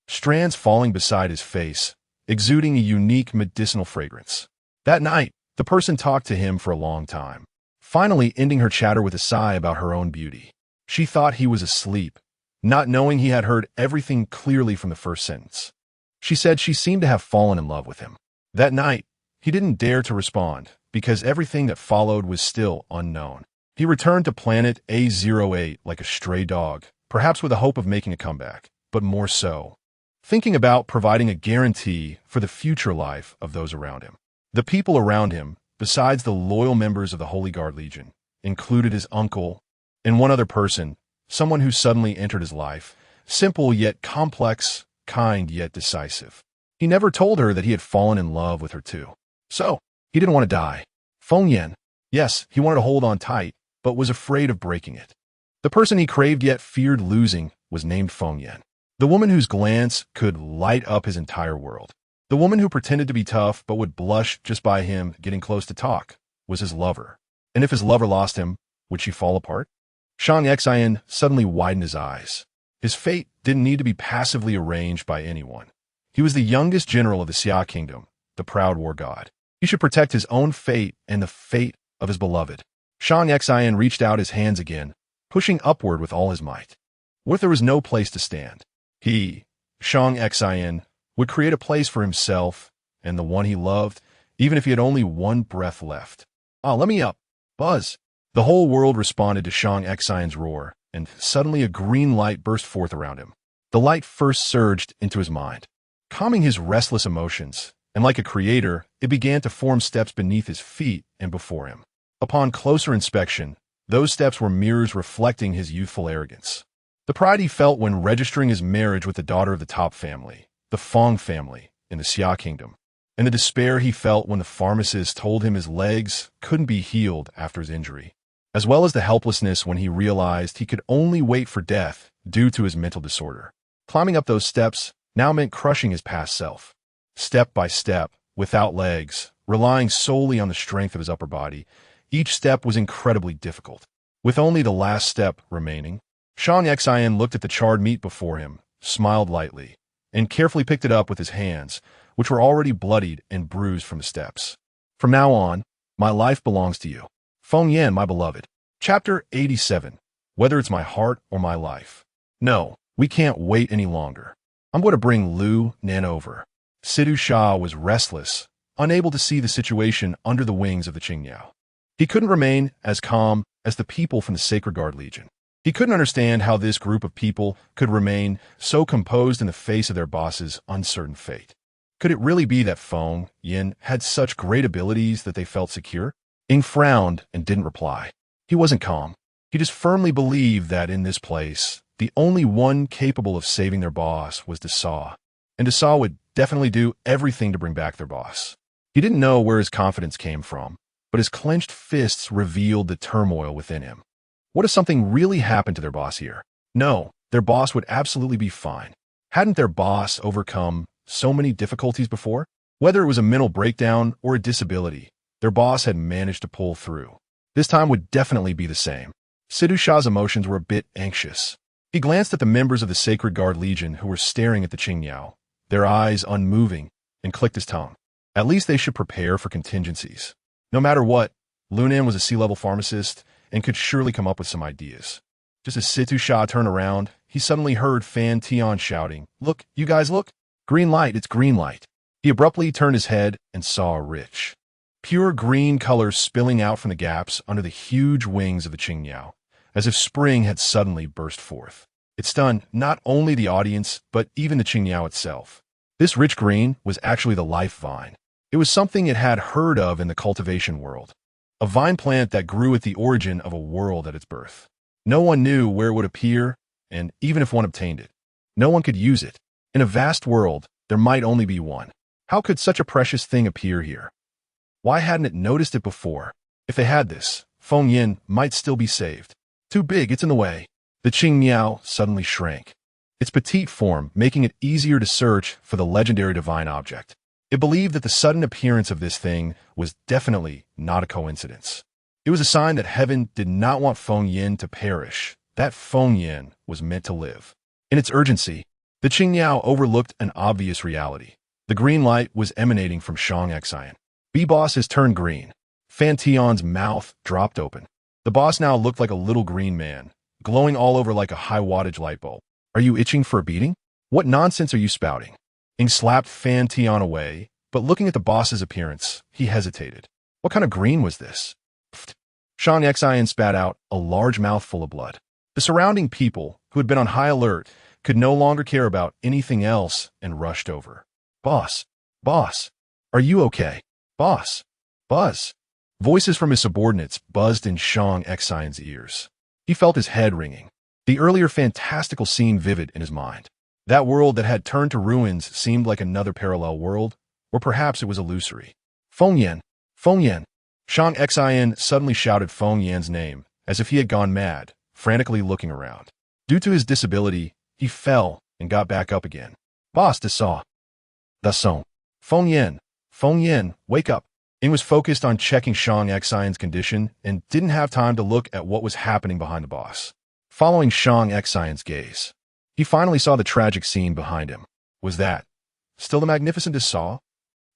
Strands falling beside his face, exuding a unique medicinal fragrance. That night, the person talked to him for a long time, finally ending her chatter with a sigh about her own beauty. She thought he was asleep, not knowing he had heard everything clearly from the first sentence. She said she seemed to have fallen in love with him. That night, he didn't dare to respond, because everything that followed was still unknown. He returned to planet A08 like a stray dog, perhaps with the hope of making a comeback, but more so, thinking about providing a guarantee for the future life of those around him. The people around him, besides the loyal members of the Holy Guard Legion, included his uncle and one other person, someone who suddenly entered his life, simple yet complex, kind yet decisive. He never told her that he had fallen in love with her too. So, he didn't want to die. Feng Yan. Yes, he wanted to hold on tight, but was afraid of breaking it. The person he craved yet feared losing was named Feng Yan. The woman whose glance could light up his entire world. The woman who pretended to be tough but would blush just by him getting close to talk was his lover. And if his lover lost him, would she fall apart? Shang Xian suddenly widened his eyes. His fate didn't need to be passively arranged by anyone. He was the youngest general of the Xia Kingdom, the proud war god. He should protect his own fate and the fate of his beloved. Shang Xian reached out his hands again, pushing upward with all his might. What if there was no place to stand? He, Shang Xian, would create a place for himself and the one he loved, even if he had only one breath left. Let me up. Buzz. The whole world responded to Shang Xian's roar, and suddenly a green light burst forth around him. The light first surged into his mind, calming his restless emotions, and like a creator, it began to form steps beneath his feet and before him. Upon closer inspection, those steps were mirrors reflecting his youthful arrogance. The pride he felt when registering his marriage with the daughter of the top family, the Fong family, in the Xia Kingdom, and the despair he felt when the pharmacist told him his legs couldn't be healed after his injury, as well as the helplessness when he realized he could only wait for death due to his mental disorder. Climbing up those steps now meant crushing his past self. Step by step, without legs, relying solely on the strength of his upper body, each step was incredibly difficult. With only the last step remaining, Shang Xian looked at the charred meat before him, smiled lightly, and carefully picked it up with his hands, which were already bloodied and bruised from the steps. From now on, My life belongs to you. Feng Yan, my beloved. Chapter 87. Whether it's my heart or my life. No, we can't wait any longer. I'm going to bring Lu Nan over. Sidhu Shah was restless, unable to see the situation under the wings of the Qingyao. He couldn't remain as calm as the people from the Sacred Guard Legion. He couldn't understand how this group of people could remain so composed in the face of their boss's uncertain fate. Could it really be that Feng Yin had such great abilities that they felt secure? Ying frowned and didn't reply. He wasn't calm. He just firmly believed that in this place, the only one capable of saving their boss was Dasa, and Dasa would definitely do everything to bring back their boss. He didn't know where his confidence came from, but his clenched fists revealed the turmoil within him. What if something really happened to their boss here? No, their boss would absolutely be fine. Hadn't their boss overcome so many difficulties before? Whether it was a mental breakdown or a disability, their boss had managed to pull through. This time would definitely be the same. Sidhu Shah's emotions were a bit anxious. He glanced at the members of the Sacred Guard Legion who were staring at the Qingyao, their eyes unmoving, and clicked his tongue. At least they should prepare for contingencies. No matter what, Lu Nan was a C-level pharmacist and could surely come up with some ideas. Just as Sidhu Shah turned around, he suddenly heard Fan Tian shouting, "Look, you guys look! Green light, it's green light." He abruptly turned his head and saw a rich, pure green color spilling out from the gaps under the huge wings of the Qingyao, as if spring had suddenly burst forth. It stunned not only the audience, but even the Qingyao itself. This rich green was actually the life vine. It was something it had heard of in the cultivation world. A vine plant that grew at the origin of a world at its birth. No one knew where it would appear, and even if one obtained it, no one could use it. In a vast world, there might only be one. How could such a precious thing appear here? Why hadn't it noticed it before? If they had this, Feng Yin might still be saved. Too big, it's in the way. The Qingyao suddenly shrank, its petite form making it easier to search for the legendary divine object. It believed that the sudden appearance of this thing was definitely not a coincidence. It was a sign that heaven did not want Feng Yin to perish, that Feng Yin was meant to live. In its urgency, the Qingyao overlooked an obvious reality. The green light was emanating from Shang Xian. B-Boss has turned green. Fan Tian's mouth dropped open. The boss now looked like a little green man, glowing all over like a high-wattage light bulb. Are you itching for a beating? What nonsense are you spouting? Ying slapped Fan Tian away, but looking at the boss's appearance, he hesitated. What kind of green was this? Pfft. Shang Xian spat out a large mouthful of blood. The surrounding people, who had been on high alert, could no longer care about anything else and rushed over. Boss, boss, are you okay? Boss, buzz. Voices from his subordinates buzzed in Shang Xian's ears. He felt his head ringing, the earlier fantastical scene vivid in his mind. That world that had turned to ruins seemed like another parallel world, or perhaps it was illusory. Feng Yan, Feng Yan. Shang Xian suddenly shouted Feng Yan's name, as if he had gone mad, frantically looking around. Due to his disability, he fell and got back up again. Boss Dasa. Dasong. Feng Yan, wake up. Ying was focused on checking Shang Xian's condition and didn't have time to look at what was happening behind the boss. Following Shang Xian's gaze, he finally saw the tragic scene behind him. Was that still the magnificent Dasa?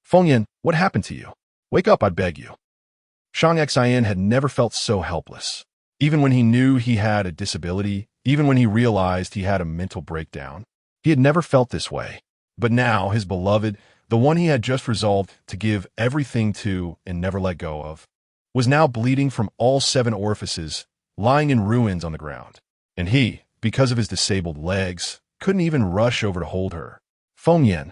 Feng Yan, what happened to you? Wake up, I beg you. Shang Xian had never felt so helpless. Even when he knew he had a disability, even when he realized he had a mental breakdown, he had never felt this way. But now, his beloved, the one he had just resolved to give everything to and never let go of, was now bleeding from all 7 orifices, lying in ruins on the ground. And he, because of his disabled legs, couldn't even rush over to hold her. Feng Yan,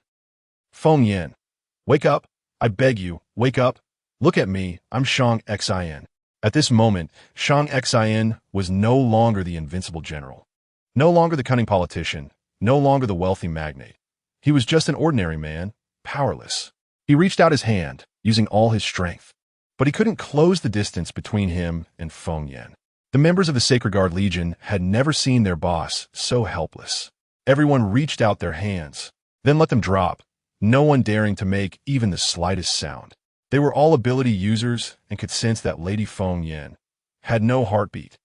wake up, I beg you, wake up. Look at me, I'm Shang Xian. At this moment, Shang Xian was no longer the invincible general, no longer the cunning politician, no longer the wealthy magnate. He was just an ordinary man, powerless. He reached out his hand, using all his strength, but he couldn't close the distance between him and Feng Yan. The members of the Sacred Guard Legion had never seen their boss so helpless. Everyone reached out their hands, then let them drop, no one daring to make even the slightest sound. They were all ability users and could sense that Lady Feng Yan had no heartbeat.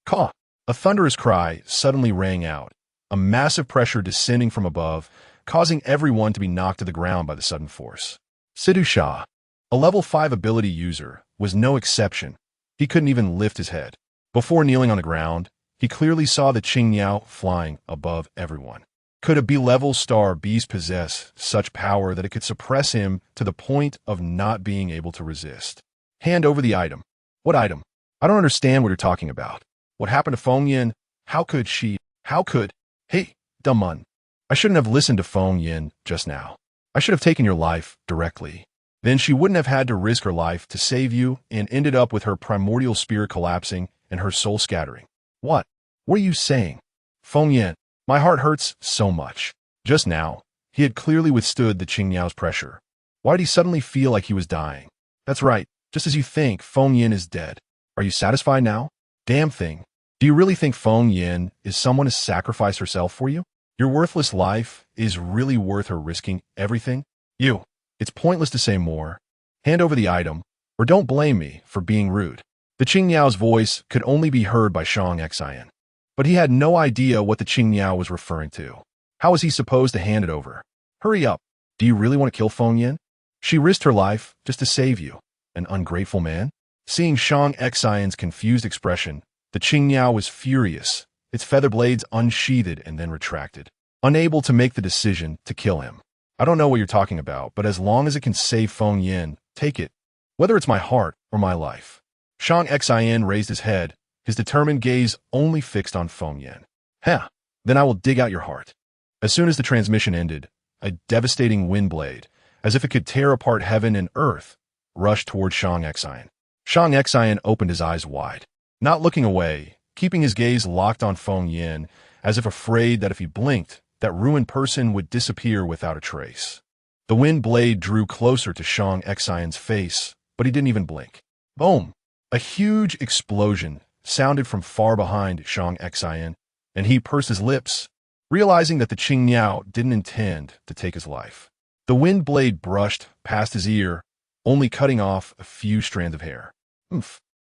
Caw! A thunderous cry suddenly rang out, a massive pressure descending from above, causing everyone to be knocked to the ground by the sudden force. Sidhu Shah, a level 5 ability user, was no exception. He couldn't even lift his head. Before kneeling on the ground, he clearly saw the Qingniao flying above everyone. Could a B-level star beast possess such power that it could suppress him to the point of not being able to resist? Hand over the item. What item? I don't understand what you're talking about. What happened to Feng Yin? How could she? Hey, dumb mun. I shouldn't have listened to Feng Yin just now. I should have taken your life directly. Then she wouldn't have had to risk her life to save you and ended up with her primordial spirit collapsing and her soul scattering. What? What are you saying? Feng Yin, my heart hurts so much. Just now, he had clearly withstood the Qingniao's pressure. Why did he suddenly feel like he was dying? That's right, just as you think, Feng Yin is dead. Are you satisfied now? Damn thing. Do you really think Feng Yin is someone to sacrifice herself for you? Your worthless life is really worth her risking everything? It's pointless to say more. Hand over the item, or don't blame me for being rude. The Qingniao's voice could only be heard by Shang Xian. But he had no idea what the Qingniao was referring to. How was he supposed to hand it over? Hurry up. Do you really want to kill Feng Yin? She risked her life just to save you. An ungrateful man? Seeing Shang Xian's confused expression, the Qingniao was furious, its feather blades unsheathed and then retracted, unable to make the decision to kill him. I don't know what you're talking about, but as long as it can save Feng Yin, take it, whether it's my heart or my life. Shang Xian raised his head, his determined gaze only fixed on Feng Yin. Then I will dig out your heart. As soon as the transmission ended, a devastating wind blade, as if it could tear apart heaven and earth, rushed toward Shang Xian. Shang Xian opened his eyes wide, not looking away, keeping his gaze locked on Feng Yin, as if afraid that if he blinked, that ruined person would disappear without a trace. The wind blade drew closer to Shang Xian's face, but he didn't even blink. Boom! A huge explosion sounded from far behind Shang Xian, and he pursed his lips, realizing that the Qingniao didn't intend to take his life. The wind blade brushed past his ear, only cutting off a few strands of hair.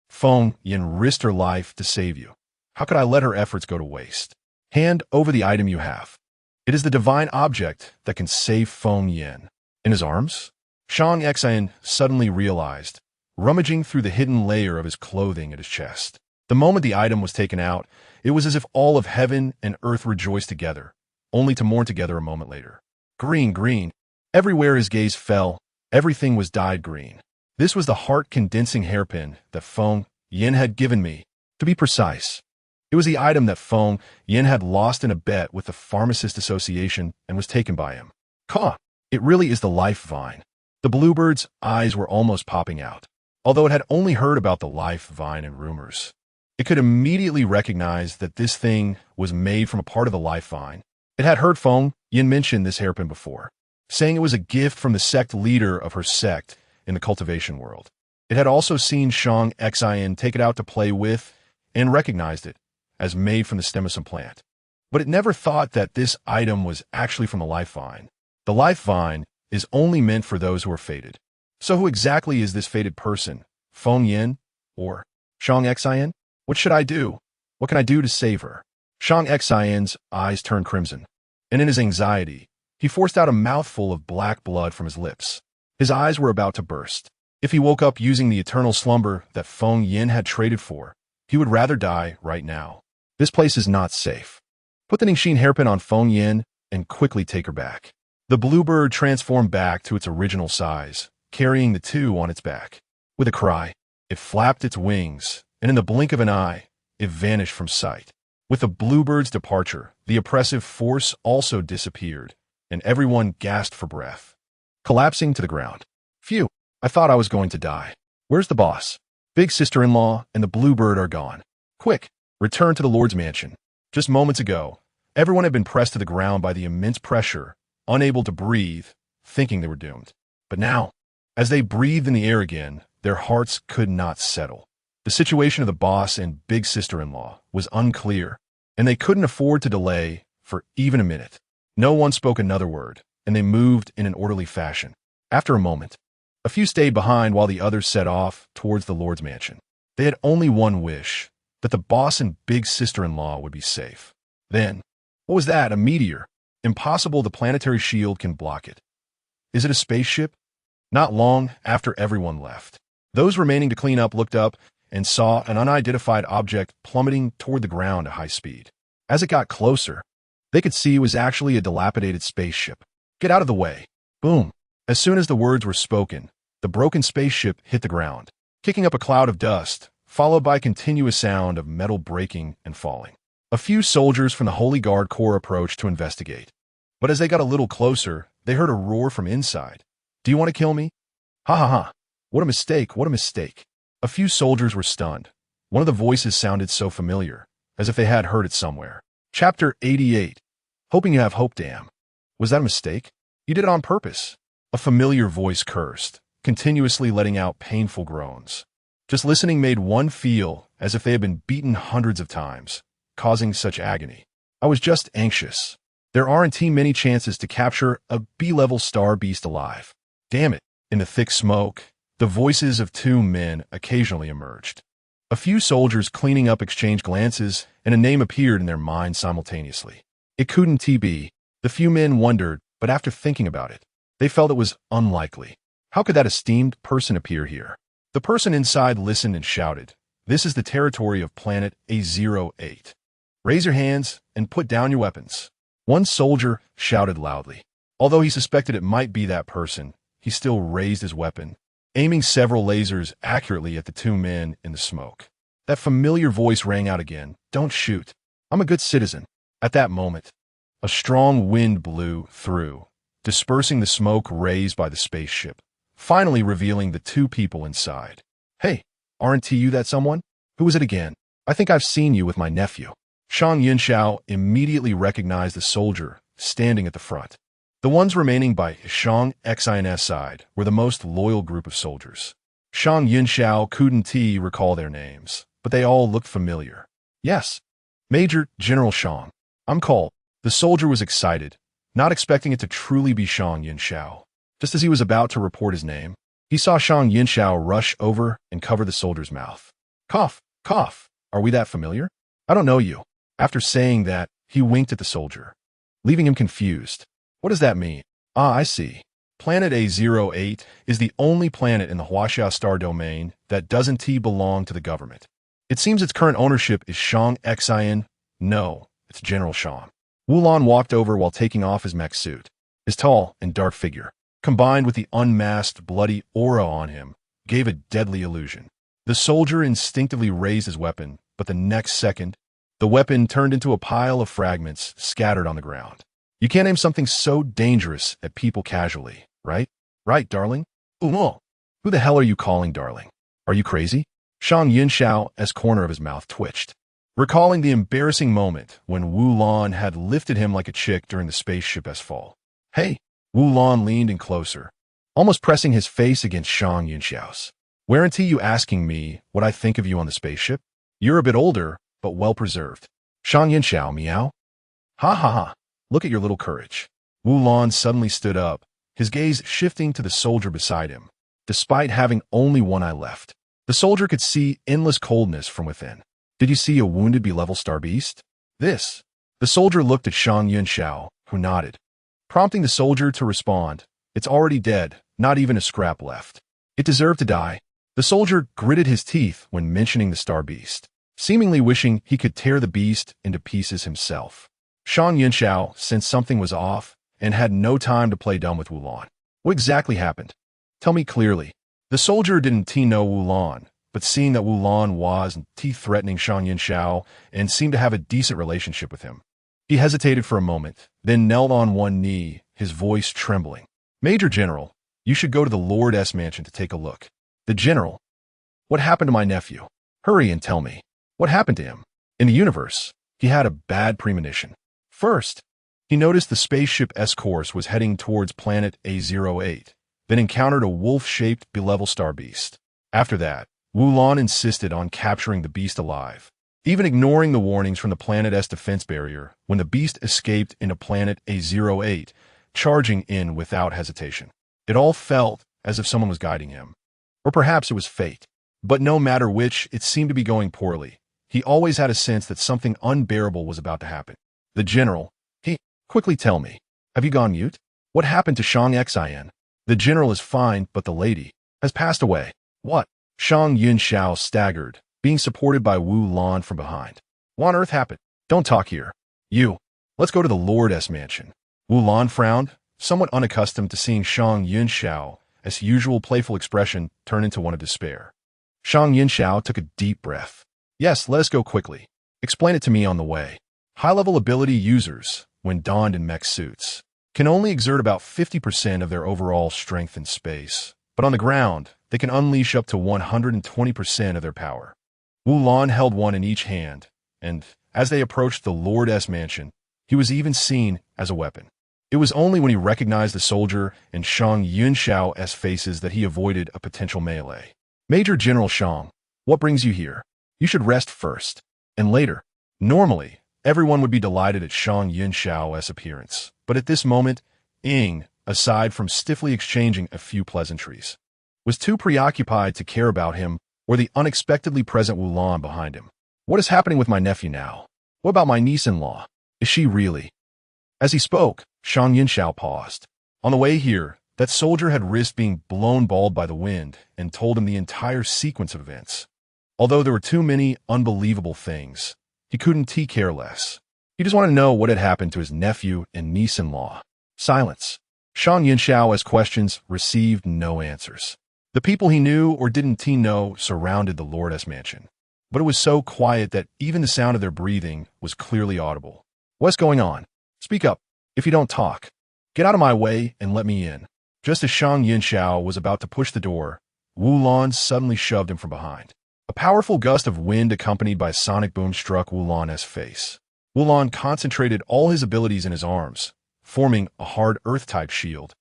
Feng Yin risked her life to save you. How could I let her efforts go to waste? Hand over the item you have. It is the divine object that can save Feng Yin. In his arms? Shang Xian suddenly realized, rummaging through the hidden layer of his clothing at his chest. The moment the item was taken out, it was as if all of heaven and earth rejoiced together, only to mourn together a moment later. Green. Everywhere his gaze fell, everything was dyed green. This was the heart-condensing hairpin that Feng Yin had given me. To be precise, it was the item that Feng Yin had lost in a bet with the Pharmacist Association and was taken by him. It really is the life vine. The bluebird's eyes were almost popping out. Although it had only heard about the life vine and rumors, it could immediately recognize that this thing was made from a part of the life vine. It had heard Feng Yin mention this hairpin before, saying it was a gift from the sect leader of her sect in the cultivation world. It had also seen Shang Xian take it out to play with and recognized it as made from the stem of some plant. But it never thought that this item was actually from the life vine. The life vine is only meant for those who are fated. So who exactly is this fated person? Feng Yin or Shang Xian? What should I do? What can I do to save her? Shang Xian's eyes turned crimson, and in his anxiety, he forced out a mouthful of black blood from his lips. His eyes were about to burst. If he woke up using the eternal slumber that Feng Yin had traded for, he would rather die right now. This place is not safe. Put the Ningxin hairpin on Feng Yin and quickly take her back. The bluebird transformed back to its original size, carrying the two on its back. With a cry, it flapped its wings, and in the blink of an eye, it vanished from sight. With the bluebird's departure, the oppressive force also disappeared, and everyone gasped for breath, collapsing to the ground. Phew, I thought I was going to die. Where's the boss? Big sister-in-law and the bluebird are gone. Quick, return to the Lord's mansion. Just moments ago, everyone had been pressed to the ground by the immense pressure, unable to breathe, thinking they were doomed. But now, as they breathed in the air again, their hearts could not settle. The situation of the boss and big sister-in-law was unclear, and they couldn't afford to delay for even a minute. No one spoke another word, and they moved in an orderly fashion. After a moment, a few stayed behind while the others set off towards the Lord's mansion. They had only one wish, that the boss and big sister-in-law would be safe. Then, what was that? A meteor? Impossible, the planetary shield can block it. Is it a spaceship? Not long after everyone left, Those remaining to clean up looked up and saw an unidentified object plummeting toward the ground at high speed. As it got closer, they could see it was actually a dilapidated spaceship. Get out of the way. Boom. As soon as the words were spoken, the broken spaceship hit the ground, kicking up a cloud of dust, followed by a continuous sound of metal breaking and falling. A few soldiers from the Holy Guard Corps approached to investigate. But as they got a little closer, they heard a roar from inside. Do you want to kill me? Ha ha ha. What a mistake, what a mistake. A few soldiers were stunned. One of the voices sounded so familiar, as if they had heard it somewhere. Chapter 88. Hoping you have hope, damn. Was that a mistake? You did it on purpose. A familiar voice cursed, continuously letting out painful groans. Just listening made one feel as if they had been beaten hundreds of times, causing such agony. I was just anxious. There aren't many chances to capture a B-level star beast alive. Damn it. In the thick smoke, the voices of two men occasionally emerged. A few soldiers cleaning up exchanged glances, and a name appeared in their minds simultaneously. It couldn't be. The few men wondered, but after thinking about it, they felt it was unlikely. How could that esteemed person appear here? The person inside listened and shouted, "This is the territory of planet A08. Raise your hands and put down your weapons." One soldier shouted loudly. Although he suspected it might be that person, he still raised his weapon, aiming several lasers accurately at the two men in the smoke. That familiar voice rang out again, "Don't shoot. I'm a good citizen." At that moment, a strong wind blew through, dispersing the smoke raised by the spaceship, finally revealing the two people inside. "Hey, aren't you that someone? Who is it again? I think I've seen you with my nephew." Shang Yunxiao immediately recognized the soldier standing at the front. The ones remaining by Shang Xin's side were the most loyal group of soldiers. Shang Yunxiao couldn't recall their names, but they all looked familiar. "Yes, Major General Shang. I'm called." The soldier was excited, not expecting it to truly be Shang Yunxiao. Just as he was about to report his name, he saw Shang Yunxiao rush over and cover the soldier's mouth. "Cough, cough. Are we that familiar? I don't know you." After saying that, he winked at the soldier, leaving him confused. "What does that mean?" "Ah, I see. Planet A08 is the only planet in the Huaxia star domain that doesn't belong to the government. It seems its current ownership is Shang Xin. No, it's General Shang." Wulon walked over while taking off his mech suit. His tall and dark figure, combined with the unmasked, bloody aura on him, gave a deadly illusion. The soldier instinctively raised his weapon, but the next second, the weapon turned into a pile of fragments scattered on the ground. You can't aim something so dangerous at people casually, right? Right, darling? Who the hell are you calling darling? Are you crazy? Shang Yunxiao's corner of his mouth twitched, recalling the embarrassing moment when Wulon had lifted him like a chick during the spaceship's fall. "Hey." Wulon leaned in closer, almost pressing his face against Shang Yunxiao's. "Weren't you asking me what I think of you on the spaceship? You're a bit older, but well-preserved." Shang Yunxiao, meow. "Ha ha ha. Look at your little courage." Wulon suddenly stood up, his gaze shifting to the soldier beside him. Despite having only one eye left, the soldier could see endless coldness from within. "Did you see a wounded B-level star beast?" "This." The soldier looked at Shang Yunxiao, who nodded, prompting the soldier to respond. "It's already dead, not even a scrap left. It deserved to die." The soldier gritted his teeth when mentioning the star beast, seemingly wishing he could tear the beast into pieces himself. Shang Yunxiao sensed something was off and had no time to play dumb with Wulon. "What exactly happened? Tell me clearly." The soldier didn't know Wulon, but seeing that Wulon was threatening Shang Yunxiao and seemed to have a decent relationship with him, he hesitated for a moment, then knelt on one knee, his voice trembling. "Major General, you should go to the Lord's mansion to take a look." "The General? What happened to my nephew? Hurry and tell me. What happened to him?" In the universe, he had a bad premonition. First, he noticed the spaceship's course was heading towards planet A08, then encountered a wolf-shaped B-level star beast. After that, Wulon insisted on capturing the beast alive, even ignoring the warnings from the planet's defense barrier when the beast escaped into planet A08, charging in without hesitation. It all felt as if someone was guiding him. Or perhaps it was fate. But no matter which, it seemed to be going poorly. He always had a sense that something unbearable was about to happen. "The General, quickly tell me, have you gone mute? What happened to Shang Xin?" "The General is fine, but the lady has passed away." "What?" Shang Yunxiao staggered, being supported by Wu Lan from behind. What on earth happened? Don't talk here. You. Let's go to the Lord's mansion. Wu Lan frowned, somewhat unaccustomed to seeing Shang Yunxiao, as his usual playful expression turn into one of despair. Shang Yunxiao took a deep breath. Yes, let us go quickly. Explain it to me on the way. High-level ability users, when donned in mech suits, can only exert about 50% of their overall strength in space, but on the ground, they can unleash up to 120% of their power. Wu Lan held one in each hand, and, as they approached the Lord's mansion, he was even seen as a weapon. It was only when he recognized the soldier and Shang Yunxiao's faces that he avoided a potential melee. Major General Shang, what brings you here? You should rest first, and later. Normally, everyone would be delighted at Shang Yunxiao's appearance, but at this moment, Ying, aside from stiffly exchanging a few pleasantries, was too preoccupied to care about him or the unexpectedly present Wu Lan behind him. What is happening with my nephew now? What about my niece-in-law? Is she really? As he spoke, Shang Yunxiao paused. On the way here, that soldier had risked being blown bald by the wind and told him the entire sequence of events. Although there were too many unbelievable things, he couldn't care less. He just wanted to know what had happened to his nephew and niece-in-law. Silence. Shang Yunxiao's questions received no answers. The people he knew or didn't know surrounded the Lord's mansion, but it was so quiet that even the sound of their breathing was clearly audible. What's going on? Speak up. If you don't talk, get out of my way and let me in. Just as Shang Yunxiao was about to push the door, Wu Lan suddenly shoved him from behind. A powerful gust of wind accompanied by a sonic boom struck Wu Lan's face. Wu Lan concentrated all his abilities in his arms, forming a hard earth-type shield.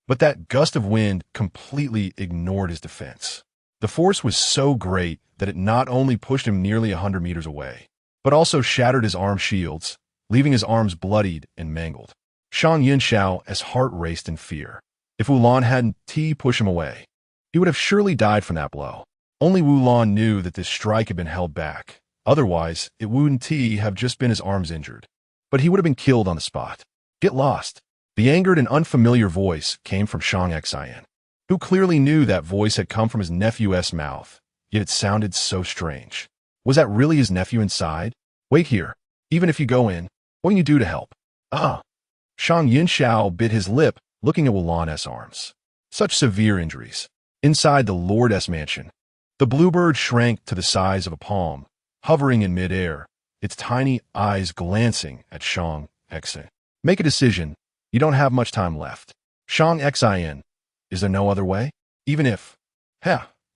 But that gust of wind completely ignored his defense. The force was so great that it not only pushed him nearly 100 meters away, but also shattered his arm shields, leaving his arms bloodied and mangled. Shang Yunxiao's heart raced in fear. If Wu Lan hadn't pushed him away, he would have surely died from that blow. Only Wu Lan knew that this strike had been held back. Otherwise, it wouldn't have just been his arms injured. But he would have been killed on the spot. Get lost. The angered and unfamiliar voice came from Shang Xian, who clearly knew that voice had come from his nephew's mouth, yet it sounded so strange. Was that really his nephew inside? Wait here. Even if you go in, what can you do to help? Shang Yunxiao bit his lip, looking at Wu Lan's arms. Such severe injuries. Inside the Lord's mansion, the bluebird shrank to the size of a palm, hovering in midair, its tiny eyes glancing at Shang Xian. Make a decision. You don't have much time left. Shang Xian, is there no other way? Even if,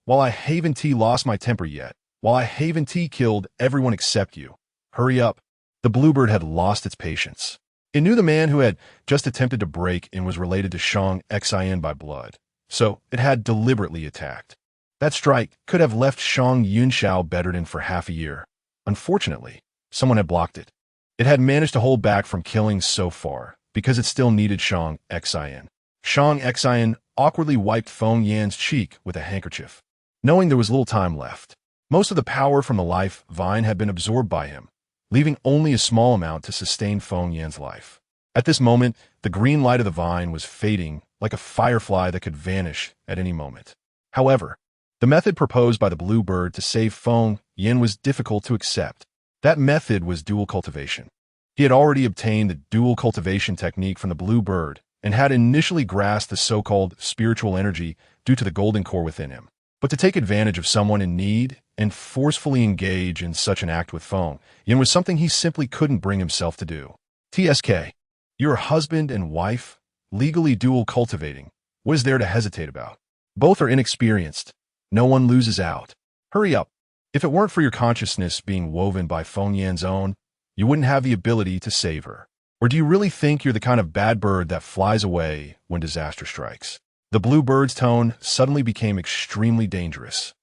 while I haven't lost my temper yet, while I haven't killed everyone except you, hurry up. The bluebird had lost its patience. It knew the man who had just attempted to break in was related to Shang Xian by blood, so it had deliberately attacked. That strike could have left Shang Yunxiao bedridden for half a year. Unfortunately, someone had blocked it. It had managed to hold back from killing so far, because it still needed Shang Xian. Shang Xian awkwardly wiped Feng Yan's cheek with a handkerchief, knowing there was little time left. Most of the power from the life vine had been absorbed by him, leaving only a small amount to sustain Feng Yan's life. At this moment, the green light of the vine was fading like a firefly that could vanish at any moment. However, the method proposed by the bluebird to save Feng Yan was difficult to accept. That method was dual cultivation. He had already obtained the dual cultivation technique from the bluebird and had initially grasped the so-called spiritual energy due to the golden core within him. But to take advantage of someone in need and forcefully engage in such an act with Feng Yan was something he simply couldn't bring himself to do. TSK, your husband and wife, legally dual cultivating. What is there to hesitate about? Both are inexperienced. No one loses out. Hurry up. If it weren't for your consciousness being woven by Feng Yan's own, you wouldn't have the ability to save her. Or do you really think you're the kind of bad bird that flies away when disaster strikes? The bluebird's tone suddenly became extremely dangerous,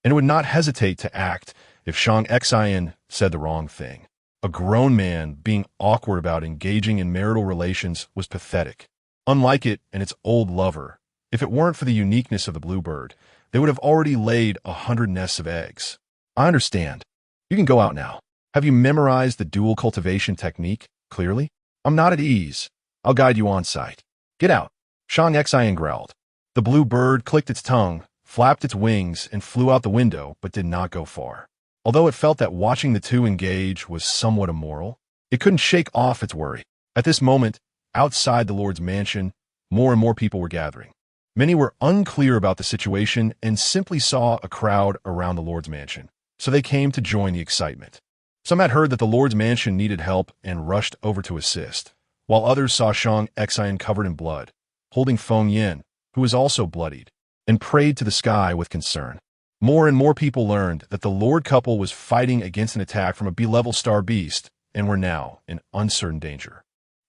and it would not hesitate to act if Shang Xian said the wrong thing. A grown man being awkward about engaging in marital relations was pathetic. Unlike it and its old lover, if it weren't for the uniqueness of the bluebird, they would have already laid 100 nests of eggs. I understand. You can go out now. Have you memorized the dual cultivation technique clearly? I'm not at ease. I'll guide you on site. Get out. Shang Xian growled. The blue bird clicked its tongue, flapped its wings, and flew out the window, but did not go far. Although it felt that watching the two engage was somewhat immoral, it couldn't shake off its worry. At this moment, outside the Lord's mansion, more and more people were gathering. Many were unclear about the situation and simply saw a crowd around the Lord's mansion, so they came to join the excitement. Some had heard that the Lord's mansion needed help and rushed over to assist, while others saw Shang Xian covered in blood, holding Feng Yin, who was also bloodied, and prayed to the sky with concern. More and more people learned that the Lord couple was fighting against an attack from a B-level star beast and were now in uncertain danger.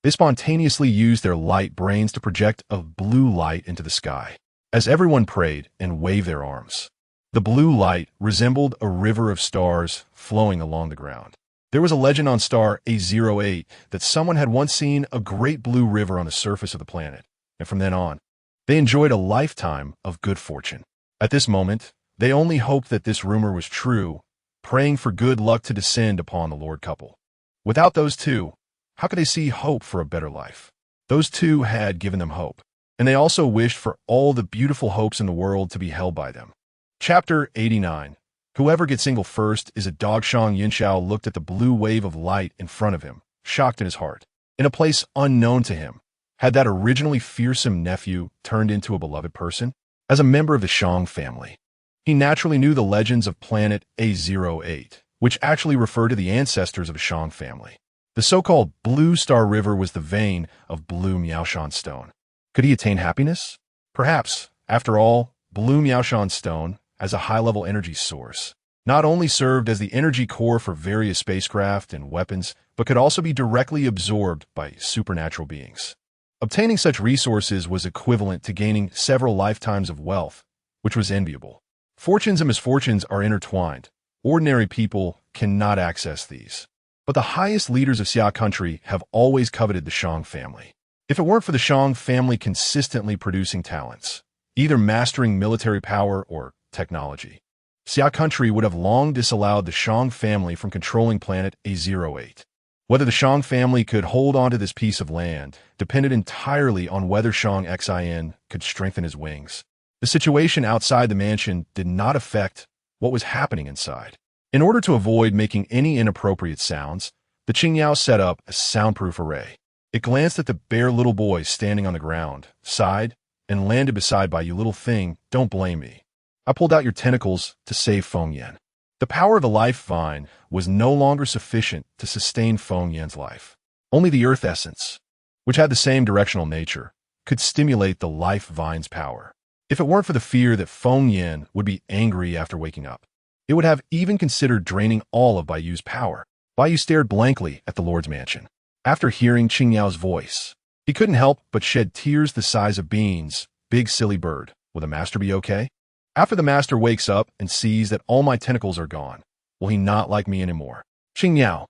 They spontaneously used their light brains to project a blue light into the sky, as everyone prayed and waved their arms. The blue light resembled a river of stars flowing along the ground. There was a legend on star A08 that someone had once seen a great blue river on the surface of the planet, and from then on, they enjoyed a lifetime of good fortune. At this moment, they only hoped that this rumor was true, praying for good luck to descend upon the Lord couple. Without those two, how could they see hope for a better life? Those two had given them hope, and they also wished for all the beautiful hopes in the world to be held by them. Chapter 89. Whoever gets single first is a dog. Shang Yinxiao looked at the blue wave of light in front of him, shocked in his heart. In a place unknown to him, had that originally fearsome nephew turned into a beloved person? As a member of the Shang family, he naturally knew the legends of planet A08, which actually refer to the ancestors of the Shang family. The so-called Blue Star River was the vein of Blue Miaoshan Stone. Could he attain happiness? Perhaps. After all, Blue Miaoshan Stone, as a high-level energy source, not only served as the energy core for various spacecraft and weapons, but could also be directly absorbed by supernatural beings. Obtaining such resources was equivalent to gaining several lifetimes of wealth, which was enviable. Fortunes and misfortunes are intertwined. Ordinary people cannot access these. But the highest leaders of Xia country have always coveted the Shang family. If it weren't for the Shang family consistently producing talents, either mastering military power or technology, Xia country would have long disallowed the Shang family from controlling planet A08. Whether the Shang family could hold on to this piece of land depended entirely on whether Shang Xian could strengthen his wings. The situation outside the mansion did not affect what was happening inside. In order to avoid making any inappropriate sounds, the Qingyao set up a soundproof array. It glanced at the bare little boy standing on the ground, sighed, and landed beside by you little thing, don't blame me. I pulled out your tentacles to save Feng Yan. The power of the life vine was no longer sufficient to sustain Feng Yan's life. Only the earth essence, which had the same directional nature, could stimulate the life vine's power. If it weren't for the fear that Feng Yan would be angry after waking up, it would have even considered draining all of Baiyu's power. Baiyu stared blankly at the Lord's mansion. After hearing Qingyao's voice, he couldn't help but shed tears the size of beans. Big silly bird, will the master be okay? After the master wakes up and sees that all my tentacles are gone, will he not like me anymore? Qingyao,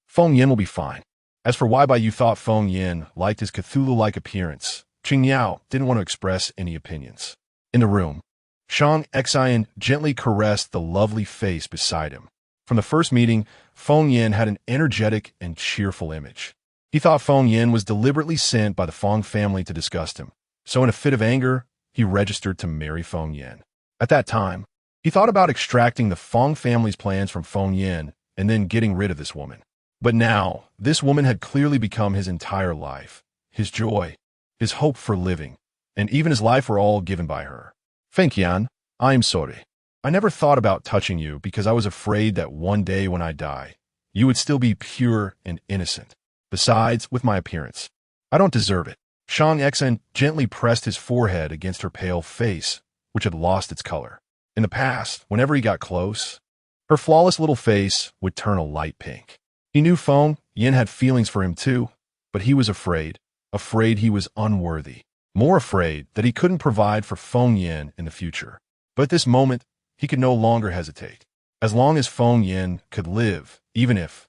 Feng Yin will be fine. As for why Baiyu thought Feng Yin liked his Cthulhu-like appearance, Qingyao didn't want to express any opinions. In the room, Shang Xian gently caressed the lovely face beside him. From the first meeting, Feng Yin had an energetic and cheerful image. He thought Feng Yin was deliberately sent by the Feng family to disgust him. So in a fit of anger, he registered to marry Feng Yin. At that time, he thought about extracting the Feng family's plans from Feng Yin and then getting rid of this woman. But now, this woman had clearly become his entire life. His joy, his hope for living, and even his life were all given by her. Feng Yan, I am sorry. I never thought about touching you because I was afraid that one day when I die, you would still be pure and innocent. Besides, with my appearance, I don't deserve it. Shang Xian gently pressed his forehead against her pale face, which had lost its color. In the past, whenever he got close, her flawless little face would turn a light pink. He knew Feng Yin had feelings for him too, but he was afraid he was unworthy, more afraid that he couldn't provide for Feng Yin in the future. But at this moment, he could no longer hesitate. As long as Feng Yin could live, even if,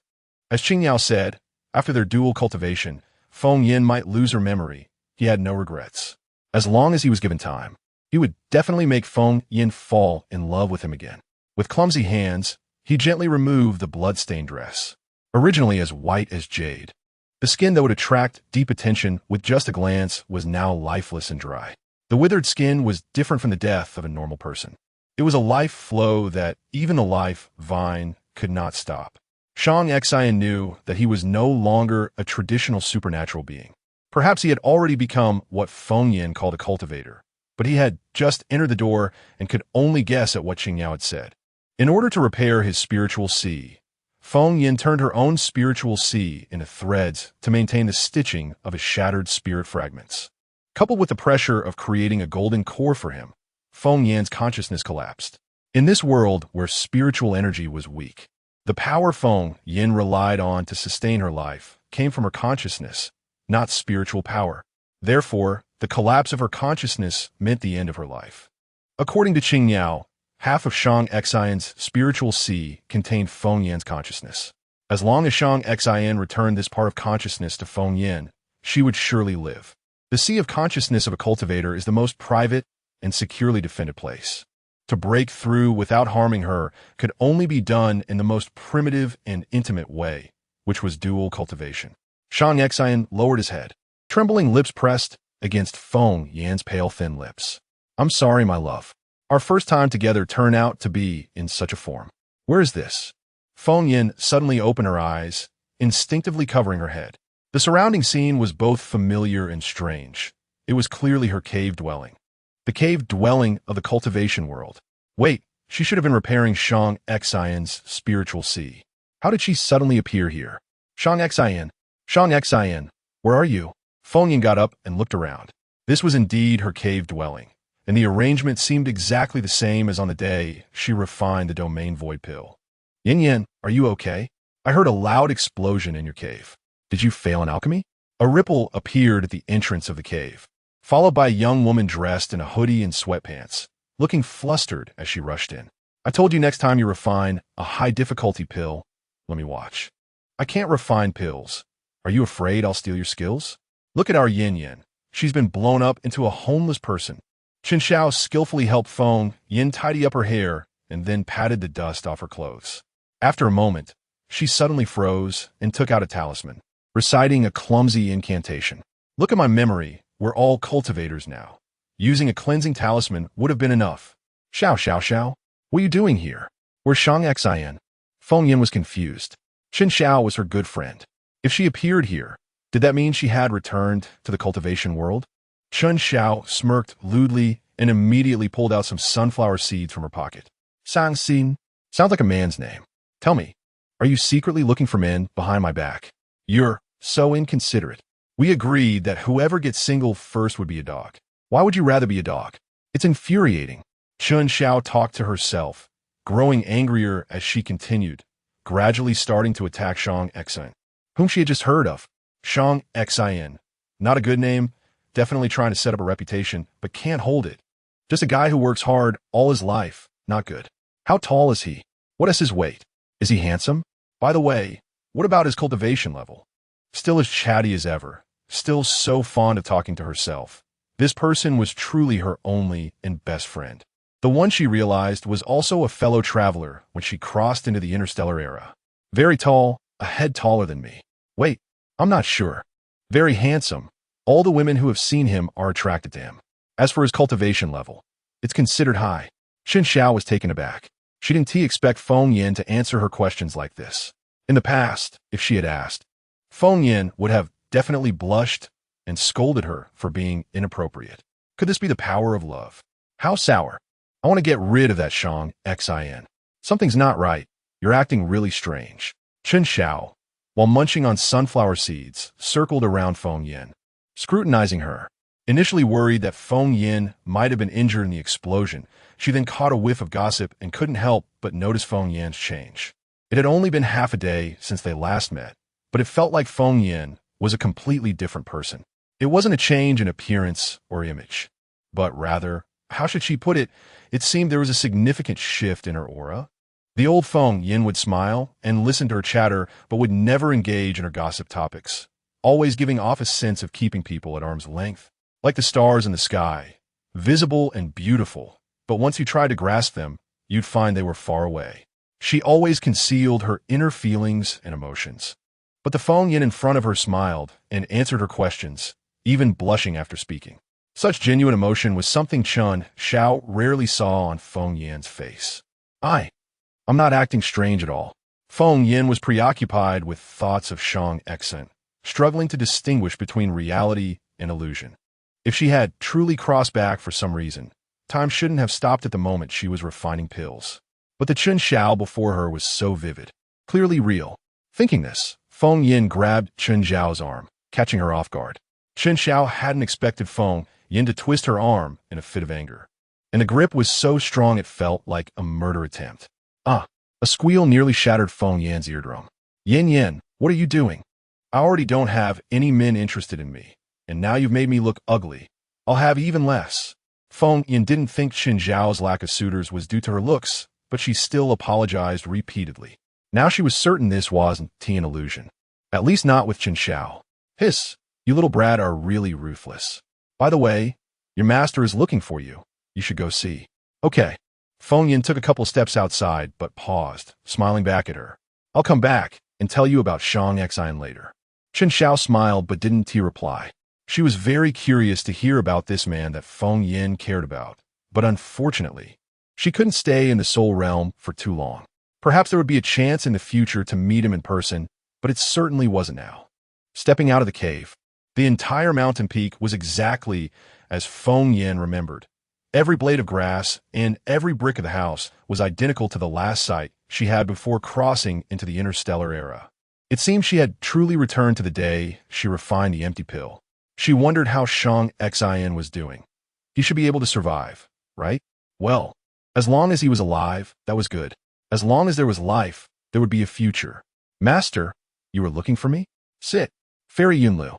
as Qingyao said, after their dual cultivation, Feng Yin might lose her memory, he had no regrets. As long as he was given time, he would definitely make Feng Yin fall in love with him again. With clumsy hands, he gently removed the blood-stained dress, originally as white as jade. The skin that would attract deep attention with just a glance was now lifeless and dry. The withered skin was different from the death of a normal person. It was a life flow that even the life vine could not stop. Shang Xian knew that he was no longer a traditional supernatural being. Perhaps he had already become what Feng Yin called a cultivator, but he had just entered the door and could only guess at what Qing Yao had said. In order to repair his spiritual sea, Feng Yin turned her own spiritual sea into threads to maintain the stitching of his shattered spirit fragments. Coupled with the pressure of creating a golden core for him, Feng Yin's consciousness collapsed. In this world where spiritual energy was weak, the power Feng Yin relied on to sustain her life came from her consciousness, not spiritual power. Therefore, the collapse of her consciousness meant the end of her life. According to Qing Yao, half of Shang Xian's spiritual sea contained Feng Yin's consciousness. As long as Shang Xian returned this part of consciousness to Feng Yin, she would surely live. The sea of consciousness of a cultivator is the most private and securely defended place. To break through without harming her could only be done in the most primitive and intimate way, which was dual cultivation. Shang Xian lowered his head, trembling lips pressed against Feng Yin's pale thin lips. "I'm sorry, my love. Our first time together turned out to be in such a form. Where is this?" Feng Yin suddenly opened her eyes, instinctively covering her head. The surrounding scene was both familiar and strange. It was clearly her cave dwelling. The cave dwelling of the cultivation world. Wait, she should have been repairing Shang Xian's spiritual sea. How did she suddenly appear here? Shang Xian, where are you? Feng Yin got up and looked around. This was indeed her cave dwelling, and the arrangement seemed exactly the same as on the day she refined the domain void pill. Yin, are you okay? I heard a loud explosion in your cave. Did you fail in alchemy? A ripple appeared at the entrance of the cave, followed by a young woman dressed in a hoodie and sweatpants, looking flustered as she rushed in. I told you next time you refine a high-difficulty pill, let me watch. I can't refine pills. Are you afraid I'll steal your skills? Look at our Yin. She's been blown up into a homeless person. Qin Xiao skillfully helped Feng Yin tidy up her hair and then patted the dust off her clothes. After a moment, she suddenly froze and took out a talisman, reciting a clumsy incantation. Look at my memory. We're all cultivators now. Using a cleansing talisman would have been enough. Xiao. What are you doing here? Where's Shang Xian? Feng Yin was confused. Qin Xiao was her good friend. If she appeared here, did that mean she had returned to the cultivation world? Qin Xiao smirked lewdly and immediately pulled out some sunflower seeds from her pocket. Sang Xin. Sounds like a man's name. Tell me, are you secretly looking for men behind my back? You're so inconsiderate. We agreed that whoever gets single first would be a dog. Why would you rather be a dog? It's infuriating. Qin Xiao talked to herself, growing angrier as she continued, gradually starting to attack Shang Xian, whom she had just heard of. Shang Xian. Not a good name, definitely trying to set up a reputation, but can't hold it. Just a guy who works hard all his life. Not good. How tall is he? What is his weight? Is he handsome? By the way, what about his cultivation level? Still as chatty as ever. Still so fond of talking to herself. This person was truly her only and best friend. The one she realized was also a fellow traveler when she crossed into the interstellar era. Very tall, a head taller than me. Wait, I'm not sure. Very handsome. All the women who have seen him are attracted to him. As for his cultivation level, it's considered high. Qin Xiao was taken aback. She didn't expect Feng Yin to answer her questions like this. In the past, if she had asked, Feng Yin would have definitely blushed and scolded her for being inappropriate. Could this be the power of love? How sour. I want to get rid of that Shang Xian. Something's not right. You're acting really strange. Qin Xiao, while munching on sunflower seeds, circled around Feng Yin, scrutinizing her. Initially worried that Feng Yin might have been injured in the explosion, she then caught a whiff of gossip and couldn't help but notice Feng Yin's change. It had only been half a day since they last met, but it felt like Feng Yin was a completely different person. It wasn't a change in appearance or image, but rather, how should she put it? It seemed there was a significant shift in her aura. The old Feng Yin would smile and listen to her chatter, but would never engage in her gossip topics, always giving off a sense of keeping people at arm's length, like the stars in the sky, visible and beautiful, but once you tried to grasp them, you'd find they were far away. She always concealed her inner feelings and emotions. But the Feng Yin in front of her smiled and answered her questions, even blushing after speaking. Such genuine emotion was something Chun Xiao rarely saw on Feng Yan's face. I'm not acting strange at all. Feng Yan was preoccupied with thoughts of Shang Exen, struggling to distinguish between reality and illusion. If she had truly crossed back for some reason, time shouldn't have stopped at the moment she was refining pills. But the Chun Xiao before her was so vivid, clearly real. Thinking this, Feng Yan grabbed Chun Xiao's arm, catching her off guard. Chun Xiao hadn't expected Feng Yan to twist her arm in a fit of anger, and the grip was so strong it felt like a murder attempt. A squeal nearly shattered Feng Yan's eardrum. Yan, what are you doing? I already don't have any men interested in me, and now you've made me look ugly. I'll have even less. Feng Yan didn't think Qin Zhao's lack of suitors was due to her looks, but she still apologized repeatedly. Now she was certain this wasn't an illusion. At least not with Qin Xiao. Hiss, you little brat are really ruthless. By the way, your master is looking for you. You should go see. Okay. Feng Yan took a couple steps outside, but paused, smiling back at her. I'll come back and tell you about Shang Exin later. Qin Xiao smiled but didn't reply. She was very curious to hear about this man that Feng Yan cared about, but unfortunately, she couldn't stay in the soul realm for too long. Perhaps there would be a chance in the future to meet him in person, but it certainly wasn't now. Stepping out of the cave, the entire mountain peak was exactly as Feng Yan remembered. Every blade of grass and every brick of the house was identical to the last sight she had before crossing into the interstellar era. It seemed she had truly returned to the day she refined the empty pill. She wondered how Shang Xin was doing. He should be able to survive, right? Well, as long as he was alive, that was good. As long as there was life, there would be a future. Master, you were looking for me? Sit. Fairy Yunlu,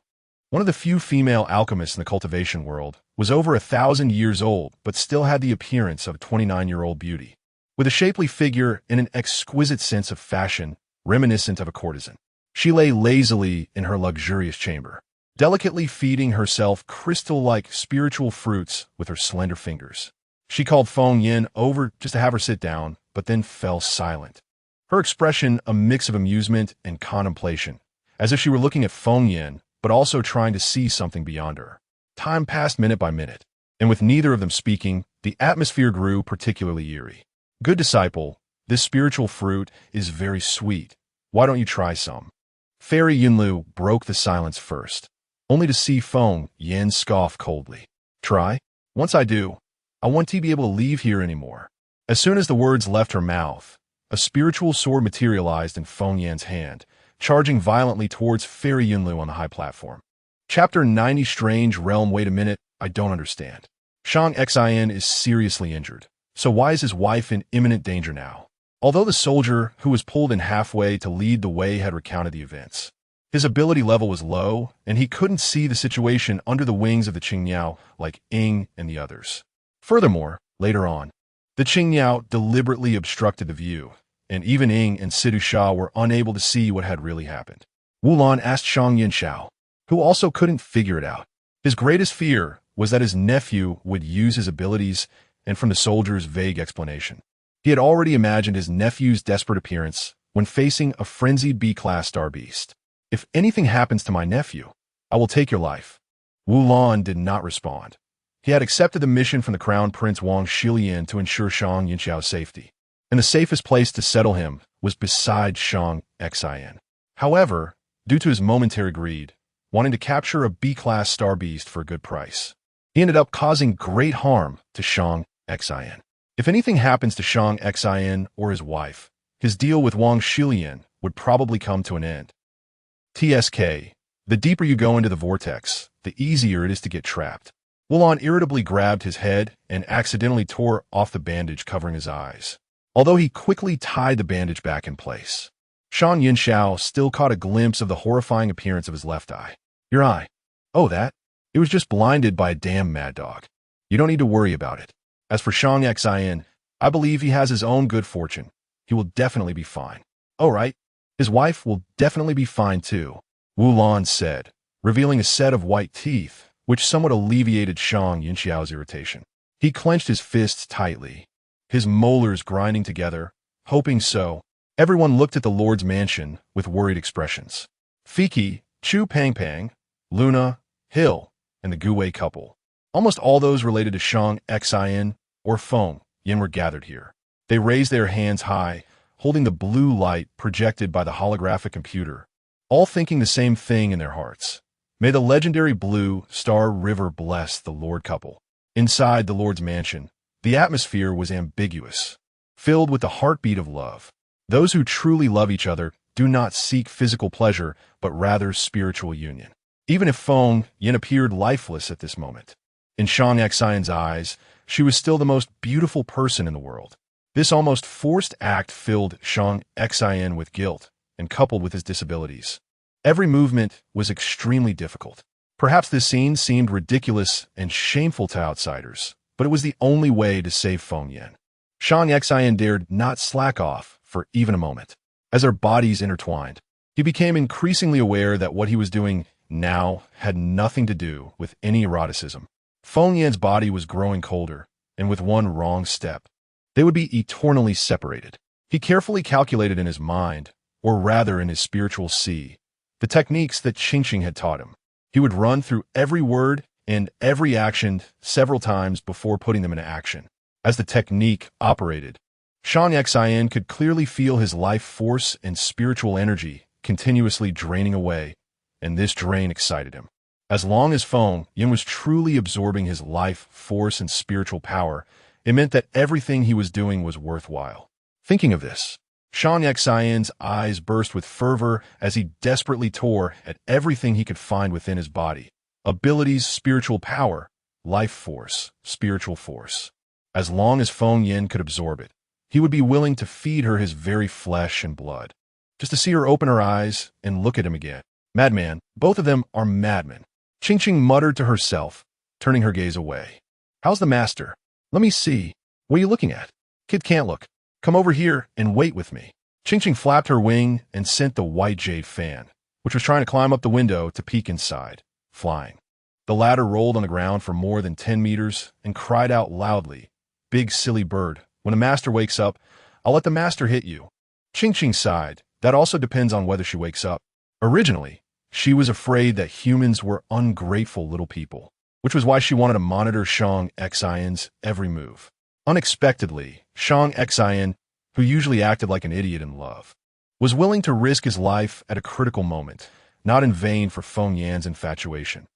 one of the few female alchemists in the cultivation world, was over 1,000 years old but still had the appearance of a 29-year-old beauty, with a shapely figure and an exquisite sense of fashion reminiscent of a courtesan. She lay lazily in her luxurious chamber, delicately feeding herself crystal-like spiritual fruits with her slender fingers. She called Feng Yan over just to have her sit down, but then fell silent. Her expression a mix of amusement and contemplation, as if she were looking at Feng Yan, but also trying to see something beyond her. Time passed minute by minute, and with neither of them speaking, the atmosphere grew particularly eerie. Good disciple, this spiritual fruit is very sweet. Why don't you try some? Fairy Yunlu broke the silence first, only to see Feng Yan scoff coldly. Try? Once I do, I won't be able to leave here anymore. As soon as the words left her mouth, a spiritual sword materialized in Feng Yan's hand, charging violently towards Fairy Yunlu on the high platform. Chapter 90 Strange Realm. Wait a minute, I don't understand. Shang Xin is seriously injured, so why is his wife in imminent danger now? Although the soldier who was pulled in halfway to lead the way had recounted the events, his ability level was low, and he couldn't see the situation under the wings of the Qingyao like Ying and the others. Furthermore, later on, the Qingyao deliberately obstructed the view, and even Ying and Sidu Sha were unable to see what had really happened. Wulan asked Shang Yinxiao, who also couldn't figure it out. His greatest fear was that his nephew would use his abilities, and from the soldier's vague explanation, he had already imagined his nephew's desperate appearance when facing a frenzied B-class star beast. If anything happens to my nephew, I will take your life. Wulan did not respond. He had accepted the mission from the Crown Prince Wang Shilian to ensure Shang Yinxiao's safety, and the safest place to settle him was beside Shang Xin. However, due to his momentary greed, wanting to capture a B-class star beast for a good price, he ended up causing great harm to Shang Xin. If anything happens to Shang Xin or his wife, his deal with Wang Shilian would probably come to an end. TSK, the deeper you go into the vortex, the easier it is to get trapped. Wulan irritably grabbed his head and accidentally tore off the bandage covering his eyes, although he quickly tied the bandage back in place. Shang Yinxiao still caught a glimpse of the horrifying appearance of his left eye. Your eye? Oh, that? It was just blinded by a damn mad dog. You don't need to worry about it. As for Shang Xin, I believe he has his own good fortune. He will definitely be fine. Oh, right. His wife will definitely be fine too, Wulan said, revealing a set of white teeth, which somewhat alleviated Shang Yinxiao's irritation. He clenched his fists tightly, his molars grinding together, hoping so. Everyone looked at the Lord's mansion with worried expressions. Fiki, Chu Pangpang, Luna, Hill, and the Guwei couple, Almost all those related to Shang-Xin or Feng Yin were gathered here. They raised their hands high, holding the blue light projected by the holographic computer, all thinking the same thing in their hearts. May the legendary blue star river bless the Lord couple. Inside the Lord's mansion, the atmosphere was ambiguous, filled with the heartbeat of love. Those who truly love each other do not seek physical pleasure, but rather spiritual union. Even if Feng Yin appeared lifeless at this moment, in Shang-Xin's eyes, she was still the most beautiful person in the world. This almost forced act filled Shang-Xin with guilt, and coupled with his disabilities, every movement was extremely difficult. Perhaps this scene seemed ridiculous and shameful to outsiders, but it was the only way to save Feng Yin. Shang-Xin dared not slack off for even a moment. As their bodies intertwined, he became increasingly aware that what he was doing now had nothing to do with any eroticism. Feng Yin's body was growing colder, and with one wrong step, they would be eternally separated. He carefully calculated in his mind, or rather in his spiritual sea, the techniques that Qingqing had taught him. He would run through every word and every action several times before putting them into action. As the technique operated, Shang-Xin could clearly feel his life force and spiritual energy continuously draining away, and this drain excited him. As long as Feng Yin was truly absorbing his life force and spiritual power, it meant that everything he was doing was worthwhile. Thinking of this, Shang-Xin's eyes burst with fervor as he desperately tore at everything he could find within his body. Abilities, spiritual power, life force, spiritual force. As long as Feng Yin could absorb it, he would be willing to feed her his very flesh and blood, just to see her open her eyes and look at him again. Madman, both of them are madmen. Qingqing muttered to herself, turning her gaze away. How's the master? Let me see. What are you looking at? Kid can't look. Come over here and wait with me. Qingqing flapped her wing and sent the white jade fan, which was trying to climb up the window to peek inside, flying. The latter rolled on the ground for more than 10 meters and cried out loudly, "Big silly bird, when the master wakes up, I'll let the master hit you." Qingqing sighed. That also depends on whether she wakes up. Originally, she was afraid that humans were ungrateful little people, which was why she wanted to monitor Shang-Xin's every move. Unexpectedly, Shang-Xin, who usually acted like an idiot in love, was willing to risk his life at a critical moment, not in vain for Feng Yin's infatuation.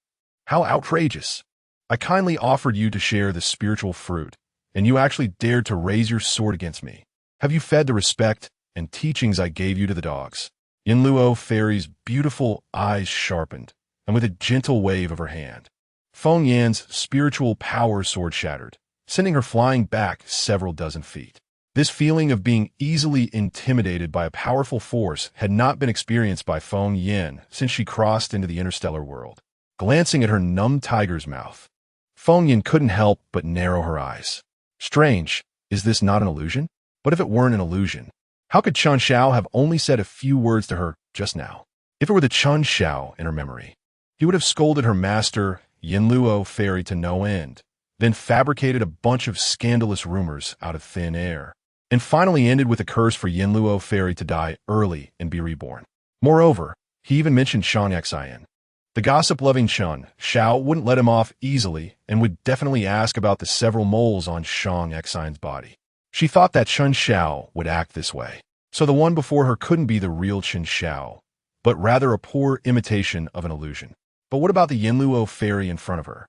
How outrageous! I kindly offered you to share the spiritual fruit, and you actually dared to raise your sword against me. Have you fed the respect and teachings I gave you to the dogs? Yinluo Fairy's beautiful eyes sharpened, and with a gentle wave of her hand, Feng Yin's spiritual power sword shattered, sending her flying back several dozen feet. This feeling of being easily intimidated by a powerful force had not been experienced by Feng Yin since she crossed into the interstellar world. Glancing at her numb tiger's mouth, Feng Yin couldn't help but narrow her eyes. Strange, is this not an illusion? But if it weren't an illusion, how could Chun Xiao have only said a few words to her just now? If it were the Chun Xiao in her memory, he would have scolded her master, Yinluo Fairy, to no end, then fabricated a bunch of scandalous rumors out of thin air, and finally ended with a curse for Yinluo Fairy to die early and be reborn. Moreover, he even mentioned Shang-Xin. The gossip-loving Chun Xiao wouldn't let him off easily and would definitely ask about the several moles on Shang-Xin's body. She thought that Chun Xiao would act this way, so the one before her couldn't be the real Chun Xiao, but rather a poor imitation of an illusion. But what about the Yinluo Fairy in front of her?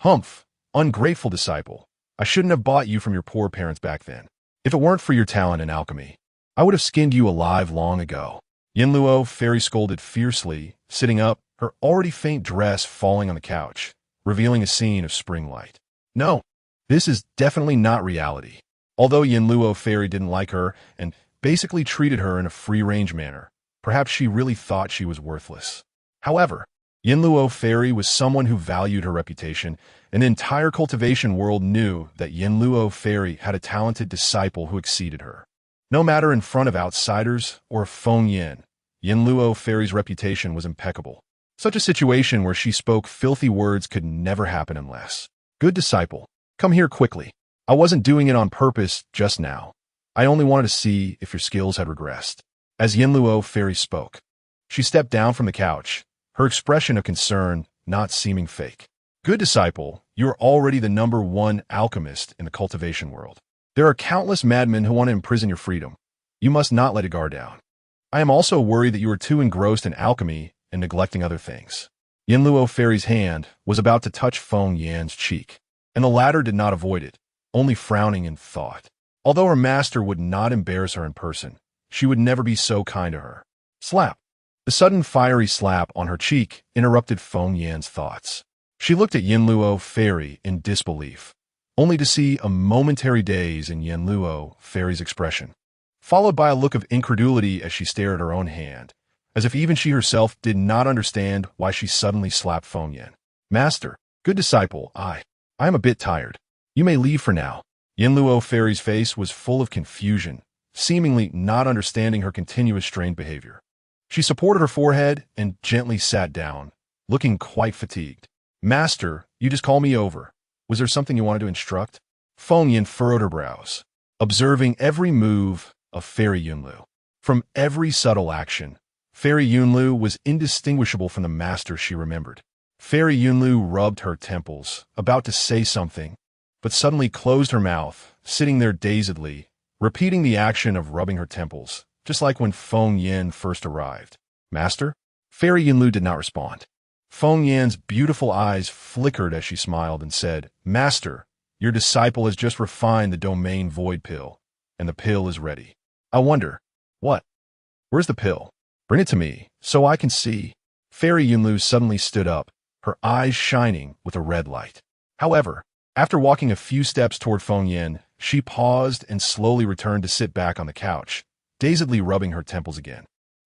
Humph, ungrateful disciple, I shouldn't have bought you from your poor parents back then. If it weren't for your talent in alchemy, I would have skinned you alive long ago. Yinluo Fairy scolded fiercely, sitting up, her already faint dress falling on the couch, revealing a scene of spring light. No, this is definitely not reality. Although Yinluo Fairy didn't like her and basically treated her in a free-range manner, perhaps she really thought she was worthless. However, Yinluo Fairy was someone who valued her reputation, and the entire cultivation world knew that Yinluo Fairy had a talented disciple who exceeded her. No matter in front of outsiders or Feng Yin, Yinluo Fairy's reputation was impeccable. Such a situation where she spoke filthy words could never happen unless. Good disciple, come here quickly. I wasn't doing it on purpose just now. I only wanted to see if your skills had regressed. As Yinluo Fairy spoke, she stepped down from the couch, her expression of concern not seeming fake. Good disciple, you are already the #1 alchemist in the cultivation world. There are countless madmen who want to imprison your freedom. You must not let it guard down. I am also worried that you are too engrossed in alchemy and neglecting other things. Yinluo Fairy's hand was about to touch Feng Yan's cheek, and the latter did not avoid it, only frowning in thought. Although her master would not embarrass her in person, she would never be so kind to her. Slap! The sudden fiery slap on her cheek interrupted Feng Yan's thoughts. She looked at Yinluo Fairy in disbelief, only to see a momentary daze in Yinluo Fairy's expression, followed by a look of incredulity as she stared at her own hand, as if even she herself did not understand why she suddenly slapped Feng Yan. Master, good disciple, I am a bit tired. You may leave for now. Yinluo Fairy's face was full of confusion, seemingly not understanding her continuous strained behavior. She supported her forehead and gently sat down, looking quite fatigued. Master, you just call me over. Was there something you wanted to instruct? Feng Yan furrowed her brows, observing every move of Fairy Yunlu. From every subtle action, Fairy Yunlu was indistinguishable from the master she remembered. Fairy Yunlu rubbed her temples, about to say something, but suddenly closed her mouth, sitting there dazedly, repeating the action of rubbing her temples, just like when Feng Yan first arrived. Master? Fairy Yunlu did not respond. Feng Yan's beautiful eyes flickered as she smiled and said, Master, your disciple has just refined the domain void pill, and the pill is ready. I wonder, what? Where's the pill? Bring it to me, so I can see. Fairy Yunlu suddenly stood up, her eyes shining with a red light. However, after walking a few steps toward Feng Yan, she paused and slowly returned to sit back on the couch, dazedly rubbing her temples again.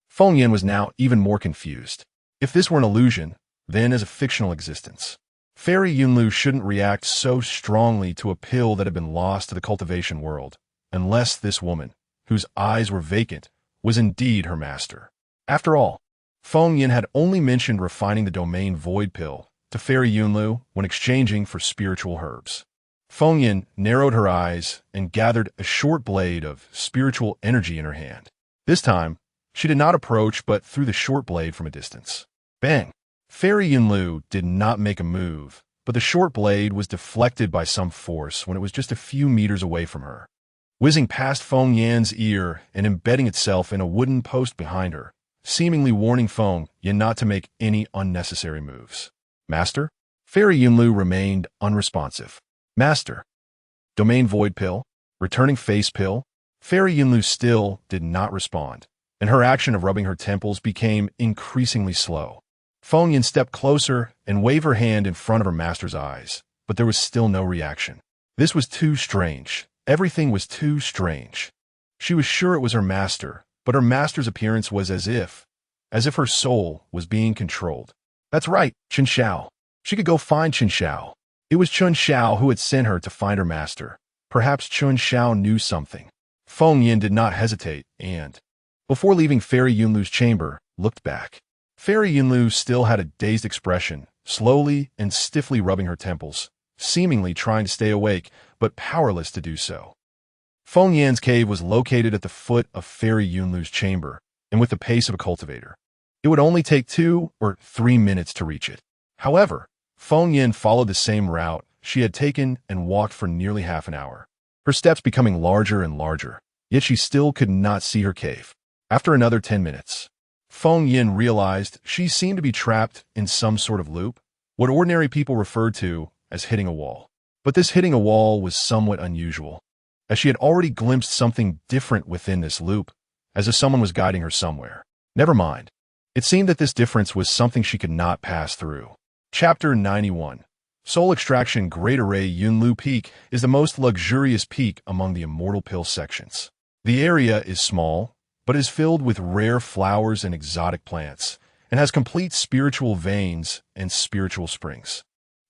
Feng Yan was now even more confused. If this were an illusion, then as a fictional existence. Fairy Yunlu shouldn't react so strongly to a pill that had been lost to the cultivation world, unless this woman, whose eyes were vacant, was indeed her master. After all, Feng Yan had only mentioned refining the domain void pill to Fairy Yunlu when exchanging for spiritual herbs. Feng Yan narrowed her eyes and gathered a short blade of spiritual energy in her hand. This time, she did not approach but threw the short blade from a distance. Bang! Fairy Yunlu did not make a move, but the short blade was deflected by some force when it was just a few meters away from her, whizzing past Feng Yan's ear and embedding itself in a wooden post behind her, seemingly warning Feng Yan not to make any unnecessary moves. Master? Fairy Yunlu remained unresponsive. Master. Domain void pill? Returning face pill? Fairy Yunlu still did not respond, and her action of rubbing her temples became increasingly slow. Feng Yan stepped closer and waved her hand in front of her master's eyes, but there was still no reaction. This was too strange. Everything was too strange. She was sure it was her master, but her master's appearance was as if her soul was being controlled. That's right, Chen Xiao. She could go find Chen Xiao. It was Chen Xiao who had sent her to find her master. Perhaps Chen Xiao knew something. Feng Yan did not hesitate and, before leaving Fairy Yunlu's chamber, looked back. Fairy Yunlu still had a dazed expression, slowly and stiffly rubbing her temples, seemingly trying to stay awake, but powerless to do so. Feng Yan's cave was located at the foot of Fairy Yunlu's chamber, and with the pace of a cultivator, it would only take 2 or 3 minutes to reach it. However, Feng Yan followed the same route she had taken and walked for nearly half an hour, her steps becoming larger and larger, yet she still could not see her cave. After another 10 minutes, Feng Yan realized she seemed to be trapped in some sort of loop, what ordinary people referred to as hitting a wall. But this hitting a wall was somewhat unusual, as she had already glimpsed something different within this loop, as if someone was guiding her somewhere. Never mind. It seemed that this difference was something she could not pass through. Chapter 91. Soul Extraction Great Array Yunlu Peak is the most luxurious peak among the Immortal Pill sections. The area is small, but is filled with rare flowers and exotic plants, and has complete spiritual veins and spiritual springs.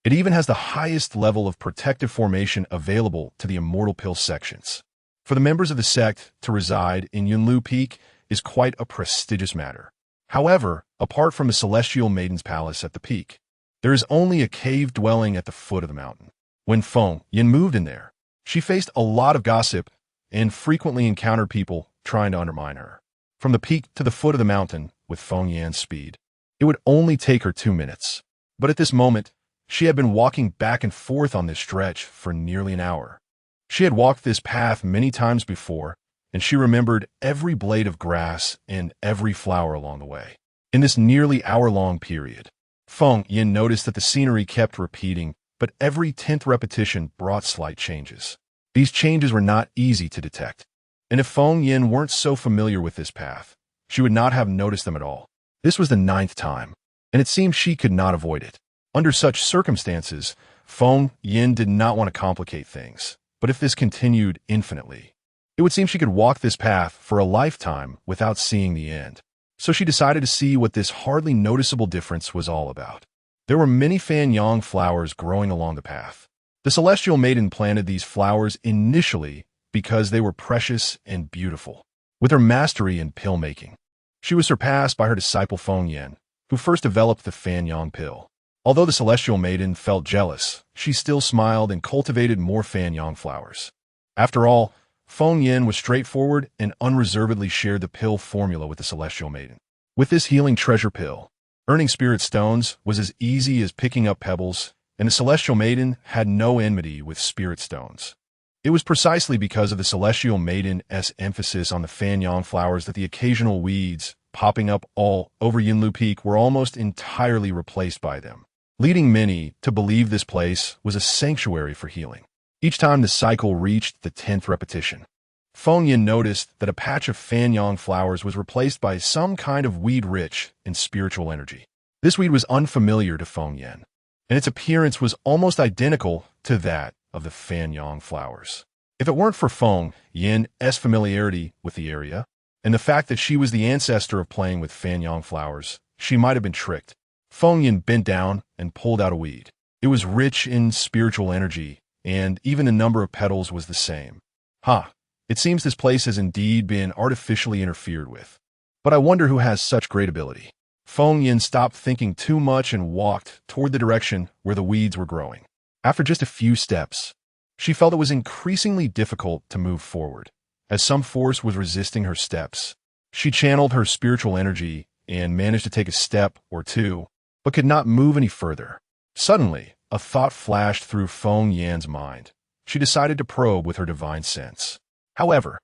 It even has the highest level of protective formation available to the Immortal Pill sections. For the members of the sect to reside in Yunlu Peak is quite a prestigious matter. However, apart from the Celestial Maiden's Palace at the peak, there is only a cave dwelling at the foot of the mountain. When Feng Yan moved in there, she faced a lot of gossip and frequently encountered people trying to undermine her. From the peak to the foot of the mountain, with Feng Yan's speed, it would only take her 2 minutes. But at this moment, She had been walking back and forth on this stretch for nearly an hour. She had walked this path many times before, and she remembered every blade of grass and every flower along the way. In this nearly hour-long period, Feng Yin noticed that the scenery kept repeating, but every 10th repetition brought slight changes. These changes were not easy to detect, and if Feng Yin weren't so familiar with this path, she would not have noticed them at all. This was the 9th time, and it seemed she could not avoid it. Under such circumstances, Feng Yin did not want to complicate things, but if this continued infinitely, it would seem she could walk this path for a lifetime without seeing the end. So she decided to see what this hardly noticeable difference was all about. There were many fanyang flowers growing along the path. The celestial maiden planted these flowers initially because they were precious and beautiful. With her mastery in pill making, she was surpassed by her disciple Feng Yin, who first developed the fanyang pill. Although the celestial maiden felt jealous, she still smiled and cultivated more fanyang flowers. After all, Feng Yin was straightforward and unreservedly shared the pill formula with the celestial maiden. With this healing treasure pill, earning spirit stones was as easy as picking up pebbles, and the celestial maiden had no enmity with spirit stones. It was precisely because of the celestial maiden's emphasis on the fanyang flowers that the occasional weeds popping up all over Yinlu Peak were almost entirely replaced by them, leading many to believe this place was a sanctuary for healing. Each time the cycle reached the 10th repetition, Feng Yin noticed that a patch of fanyang flowers was replaced by some kind of weed rich in spiritual energy. This weed was unfamiliar to Feng Yin, and its appearance was almost identical to that of the fanyang flowers. If it weren't for Feng Yin's familiarity with the area, and the fact that she was the ancestor of playing with fanyang flowers, she might have been tricked. Feng Yin bent down and pulled out a weed. It was rich in spiritual energy, and even the number of petals was the same. It seems this place has indeed been artificially interfered with. But I wonder who has such great ability. Feng Yin stopped thinking too much and walked toward the direction where the weeds were growing. After just a few steps, she felt it was increasingly difficult to move forward, as some force was resisting her steps. She channeled her spiritual energy and managed to take a step or two, but could not move any further. Suddenly, a thought flashed through Feng Yin's mind. She decided to probe with her divine sense. However,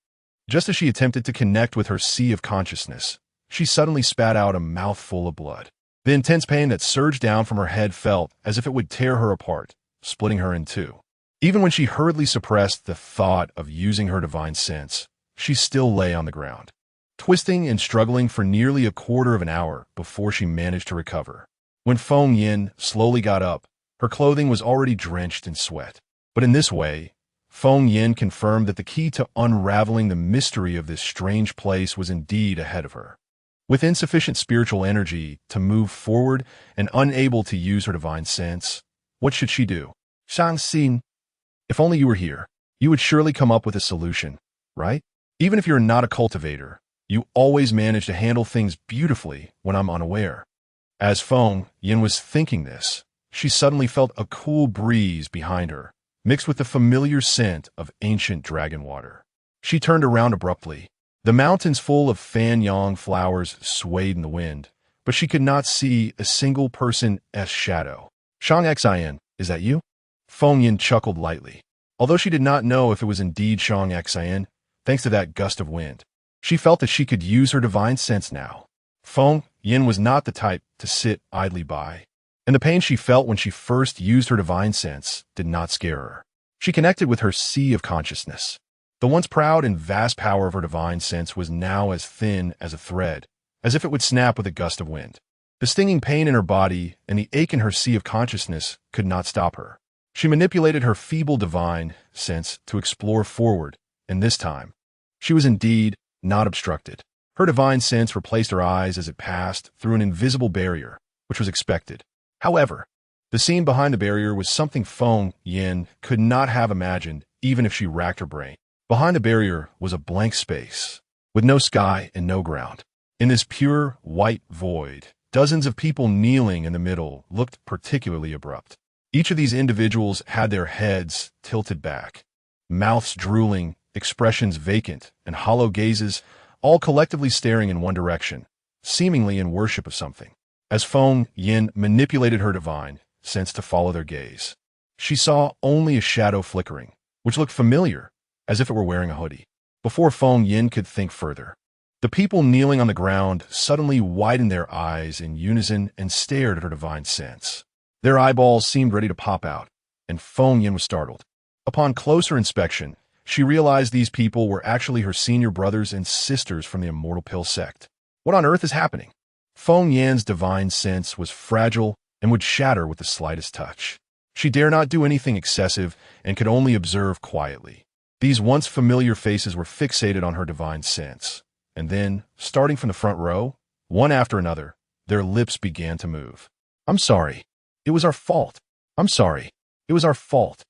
just as she attempted to connect with her sea of consciousness, she suddenly spat out a mouthful of blood. The intense pain that surged down from her head felt as if it would tear her apart, splitting her in two. Even when she hurriedly suppressed the thought of using her divine sense, she still lay on the ground, twisting and struggling for nearly a quarter of an hour before she managed to recover. When Feng Yin slowly got up, her clothing was already drenched in sweat. But in this way, Feng Yin confirmed that the key to unraveling the mystery of this strange place was indeed ahead of her. With insufficient spiritual energy to move forward and unable to use her divine sense, what should she do? Shang Xin, if only you were here, you would surely come up with a solution, right? Even if you're not a cultivator, you always manage to handle things beautifully when I'm unaware. As Feng Yin was thinking this, she suddenly felt a cool breeze behind her, mixed with the familiar scent of ancient dragon water. She turned around abruptly. The mountains full of fanyang flowers swayed in the wind, but she could not see a single person's shadow. Shang Xin, is that you? Feng Yin chuckled lightly. Although she did not know if it was indeed Shang Xin, thanks to that gust of wind, she felt that she could use her divine sense now. Feng Yin was not the type to sit idly by, and the pain she felt when she first used her divine sense did not scare her. She connected with her sea of consciousness. The once proud and vast power of her divine sense was now as thin as a thread, as if it would snap with a gust of wind. The stinging pain in her body and the ache in her sea of consciousness could not stop her. She manipulated her feeble divine sense to explore forward, and this time, she was indeed not obstructed. Her divine sense replaced her eyes as it passed through an invisible barrier, which was expected. However, the scene behind the barrier was something Feng Yin could not have imagined even if she racked her brain. Behind the barrier was a blank space, with no sky and no ground. In this pure, white void, dozens of people kneeling in the middle looked particularly abrupt. Each of these individuals had their heads tilted back, mouths drooling, expressions vacant, and hollow gazes, all collectively staring in one direction, seemingly in worship of something. As Feng Yin manipulated her divine sense to follow their gaze. She saw only a shadow flickering, which looked familiar, as if it were wearing a hoodie. Before Feng Yin could think further, the people kneeling on the ground suddenly widened their eyes in unison and stared at her divine sense. Their eyeballs seemed ready to pop out, and Feng Yin was startled. Upon closer inspection, she realized these people were actually her senior brothers and sisters from the Immortal Pill sect. What on earth is happening? Feng Yan's divine sense was fragile and would shatter with the slightest touch. She dare not do anything excessive and could only observe quietly. These once familiar faces were fixated on her divine sense. And then, starting from the front row, one after another, their lips began to move. "I'm sorry. It was our fault. I'm sorry. It was our fault."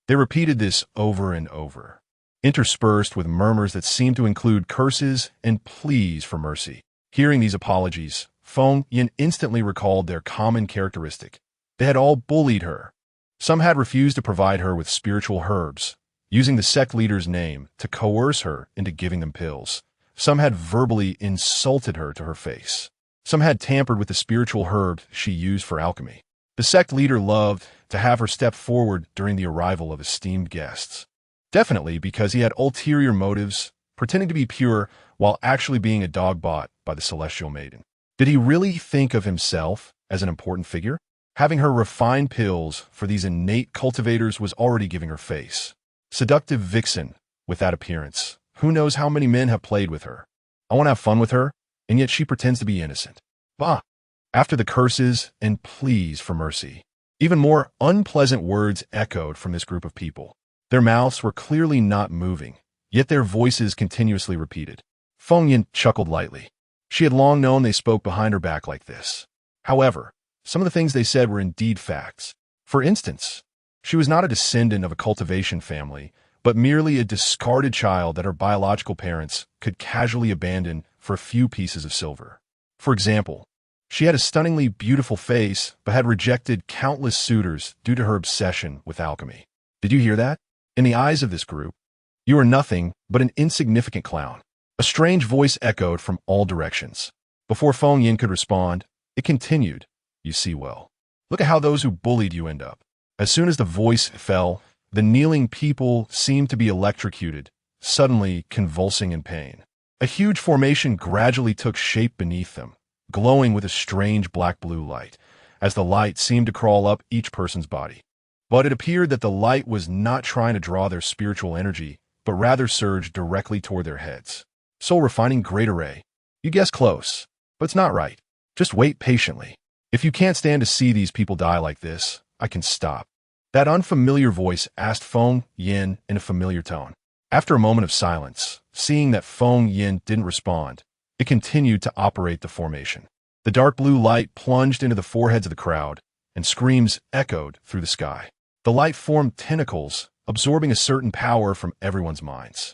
They repeated this over and over, interspersed with murmurs that seemed to include curses and pleas for mercy. Hearing these apologies, Feng Yin instantly recalled their common characteristic. They had all bullied her. Some had refused to provide her with spiritual herbs, using the sect leader's name to coerce her into giving them pills. Some had verbally insulted her to her face. Some had tampered with the spiritual herb she used for alchemy. The sect leader loved to have her step forward during the arrival of esteemed guests. Definitely because he had ulterior motives, pretending to be pure while actually being a dog bought by the celestial maiden. Did he really think of himself as an important figure? Having her refine pills for these innate cultivators was already giving her face. Seductive vixen with that appearance. Who knows how many men have played with her? I want to have fun with her, and yet she pretends to be innocent. Bah! After the curses and pleas for mercy, even more unpleasant words echoed from this group of people. Their mouths were clearly not moving, yet their voices continuously repeated. Feng Yin chuckled lightly. She had long known they spoke behind her back like this. However, some of the things they said were indeed facts. For instance, she was not a descendant of a cultivation family, but merely a discarded child that her biological parents could casually abandon for a few pieces of silver. For example, she had a stunningly beautiful face, but had rejected countless suitors due to her obsession with alchemy. Did you hear that? In the eyes of this group, you are nothing but an insignificant clown. A strange voice echoed from all directions. Before Feng Yin could respond, it continued. You see well. Look at how those who bullied you end up. As soon as the voice fell, the kneeling people seemed to be electrocuted, suddenly convulsing in pain. A huge formation gradually took shape beneath them, glowing with a strange black-blue light, as the light seemed to crawl up each person's body. But it appeared that the light was not trying to draw their spiritual energy, but rather surged directly toward their heads. Soul-refining great array. You guessed close, but it's not right. Just wait patiently. If you can't stand to see these people die like this, I can stop. That unfamiliar voice asked Feng Yin in a familiar tone. After a moment of silence, seeing that Feng Yin didn't respond, it continued to operate the formation. The dark blue light plunged into the foreheads of the crowd, and screams echoed through the sky. The light formed tentacles, absorbing a certain power from everyone's minds.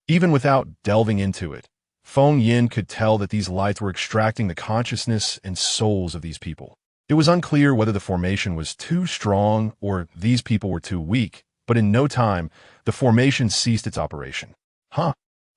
Even without delving into it, Feng Yin could tell that these lights were extracting the consciousness and souls of these people. It was unclear whether the formation was too strong or these people were too weak, but in no time, the formation ceased its operation. Huh?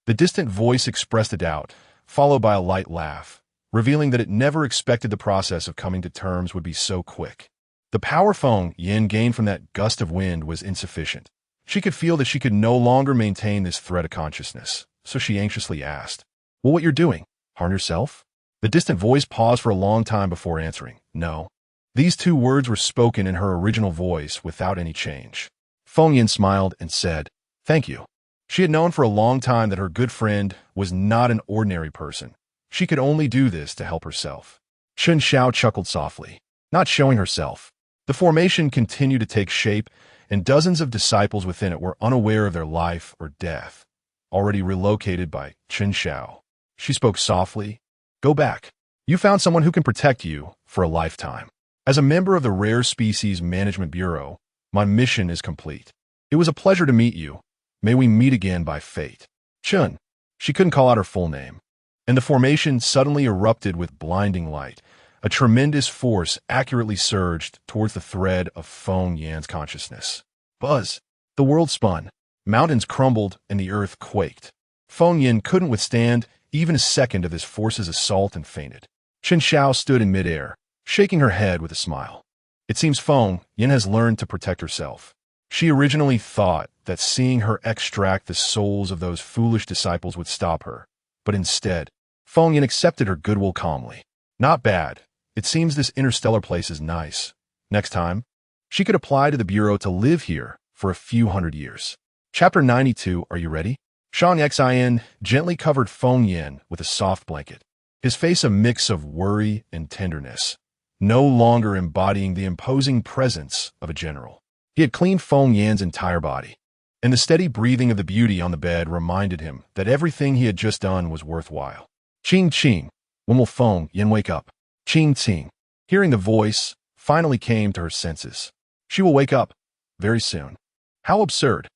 The distant voice expressed a doubt, followed by a light laugh, revealing that it never expected the process of coming to terms would be so quick. The power Feng Yin gained from that gust of wind was insufficient. She could feel that she could no longer maintain this thread of consciousness, so she anxiously asked, "Well, what you're doing? Harm yourself?" The distant voice paused for a long time before answering, "No." These two words were spoken in her original voice without any change. Feng Yin smiled and said, "Thank you." She had known for a long time that her good friend was not an ordinary person. She could only do this to help herself. Chen Xiao chuckled softly, not showing herself. The formation continued to take shape, and dozens of disciples within it were unaware of their life or death, already relocated by Chen Xiao. She spoke softly, "Go back. You found someone who can protect you for a lifetime. As a member of the Rare Species Management Bureau, my mission is complete. It was a pleasure to meet you. May we meet again by fate." Chun. She couldn't call out her full name. And the formation suddenly erupted with blinding light. A tremendous force accurately surged towards the thread of Feng Yan's consciousness. Buzz. The world spun. Mountains crumbled and the earth quaked. Feng Yin couldn't withstand even a second of this force's assault and fainted. Chen Xiao stood in midair, shaking her head with a smile. It seems Feng Yin has learned to protect herself. She originally thought that seeing her extract the souls of those foolish disciples would stop her, but instead, Feng Yin accepted her goodwill calmly. Not bad. It seems this interstellar place is nice. Next time, she could apply to the Bureau to live here for a few hundred years. Chapter 92, are you ready? Shang Xin gently covered Feng Yin with a soft blanket, his face a mix of worry and tenderness, no longer embodying the imposing presence of a general. He had cleaned Feng Yin's entire body, and the steady breathing of the beauty on the bed reminded him that everything he had just done was worthwhile. Ching Ching, when will Feng Yin wake up? Ching Ching. Hearing the voice, finally came to her senses. She will wake up very soon. How absurd.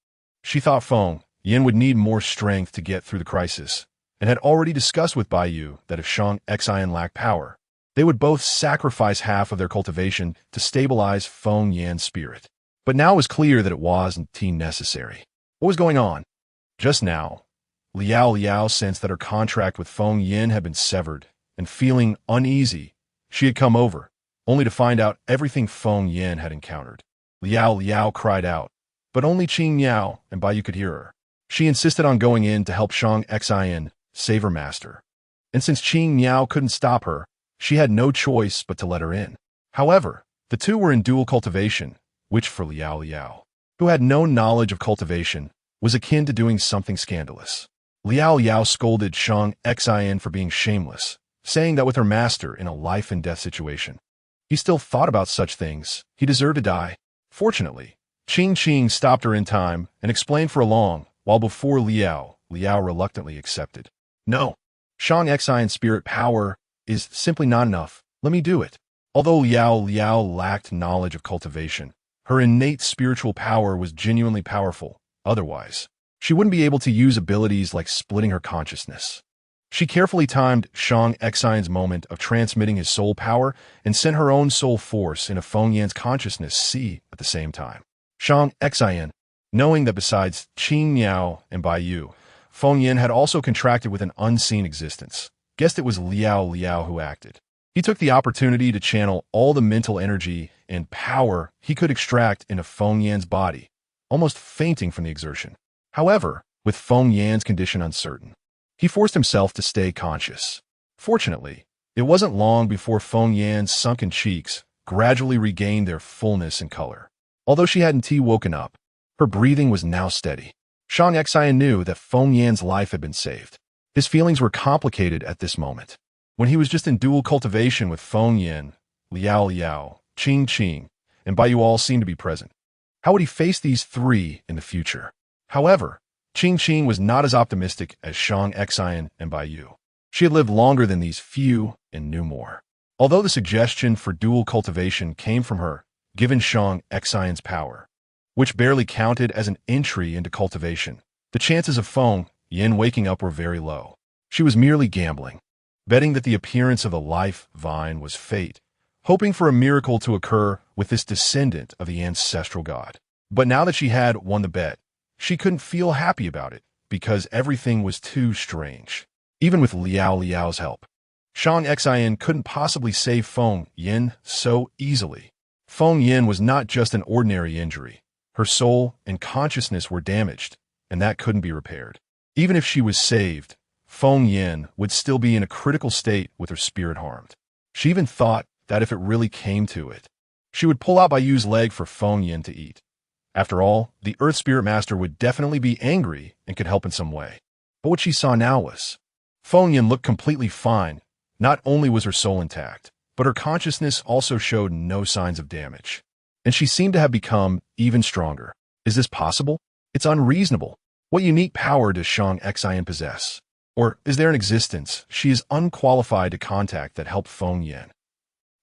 She thought Feng Yin would need more strength to get through the crisis, and had already discussed with Baiyu that if Shang Xin lacked power, they would both sacrifice half of their cultivation to stabilize Feng Yin's spirit. But now it was clear that it wasn't necessary. What was going on? Just now, Liao sensed that her contract with Feng Yin had been severed, and feeling uneasy, she had come over, only to find out everything Feng Yin had encountered. Liao cried out, but only Qing Miao and Baiyu could hear her. She insisted on going in to help Shang Xin save her master. And since Qing Miao couldn't stop her, she had no choice but to let her in. However, the two were in dual cultivation, which for Liao, who had no knowledge of cultivation, was akin to doing something scandalous. Liao scolded Shang Xin for being shameless, saying that with her master in a life-and-death situation, he still thought about such things. He deserved to die. Fortunately, Qing stopped her in time and explained for a long while before Liao reluctantly accepted. No, Shang Xion's spirit power is simply not enough. Let me do it. Although Liao lacked knowledge of cultivation, her innate spiritual power was genuinely powerful. Otherwise, she wouldn't be able to use abilities like splitting her consciousness. She carefully timed Shang Xion's moment of transmitting his soul power and sent her own soul force into Feng Yan's consciousness at the same time. Shang Xion, knowing that besides Qing Miao and Baiyu, Feng Yin had also contracted with an unseen existence, guessed it was Liao who acted. He took the opportunity to channel all the mental energy and power he could extract into Feng Yan's body, almost fainting from the exertion. However, with Feng Yan's condition uncertain, he forced himself to stay conscious. Fortunately, it wasn't long before Feng Yan's sunken cheeks gradually regained their fullness and color. Although she hadn't woken up, her breathing was now steady. Shang Xian knew that Feng Yan's life had been saved. His feelings were complicated at this moment. When he was just in dual cultivation with Feng Yin, Liao, Qing, and Baiyu all seemed to be present. How would he face these three in the future? However, Qing was not as optimistic as Shang Xian and Baiyu. She had lived longer than these few and knew more. Although the suggestion for dual cultivation came from her, given Shang Xion's power, which barely counted as an entry into cultivation, the chances of Feng Yin waking up were very low. She was merely gambling, betting that the appearance of the life vine was fate, hoping for a miracle to occur with this descendant of the ancestral god. But now that she had won the bet, she couldn't feel happy about it because everything was too strange. Even with Liao's help, Shang Xian couldn't possibly save Feng Yin so easily. Feng Yin was not just an ordinary injury. Her soul and consciousness were damaged, and that couldn't be repaired. Even if she was saved, Feng Yin would still be in a critical state with her spirit harmed. She even thought that if it really came to it, she would pull out Baiyu's leg for Feng Yin to eat. After all, the Earth Spirit Master would definitely be angry and could help in some way. But what she saw now was, Feng Yin looked completely fine. Not only was her soul intact, but her consciousness also showed no signs of damage. And she seemed to have become even stronger. Is this possible? It's unreasonable. What unique power does Shang Xian possess? Or is there an existence she is unqualified to contact that helped Feng Yin?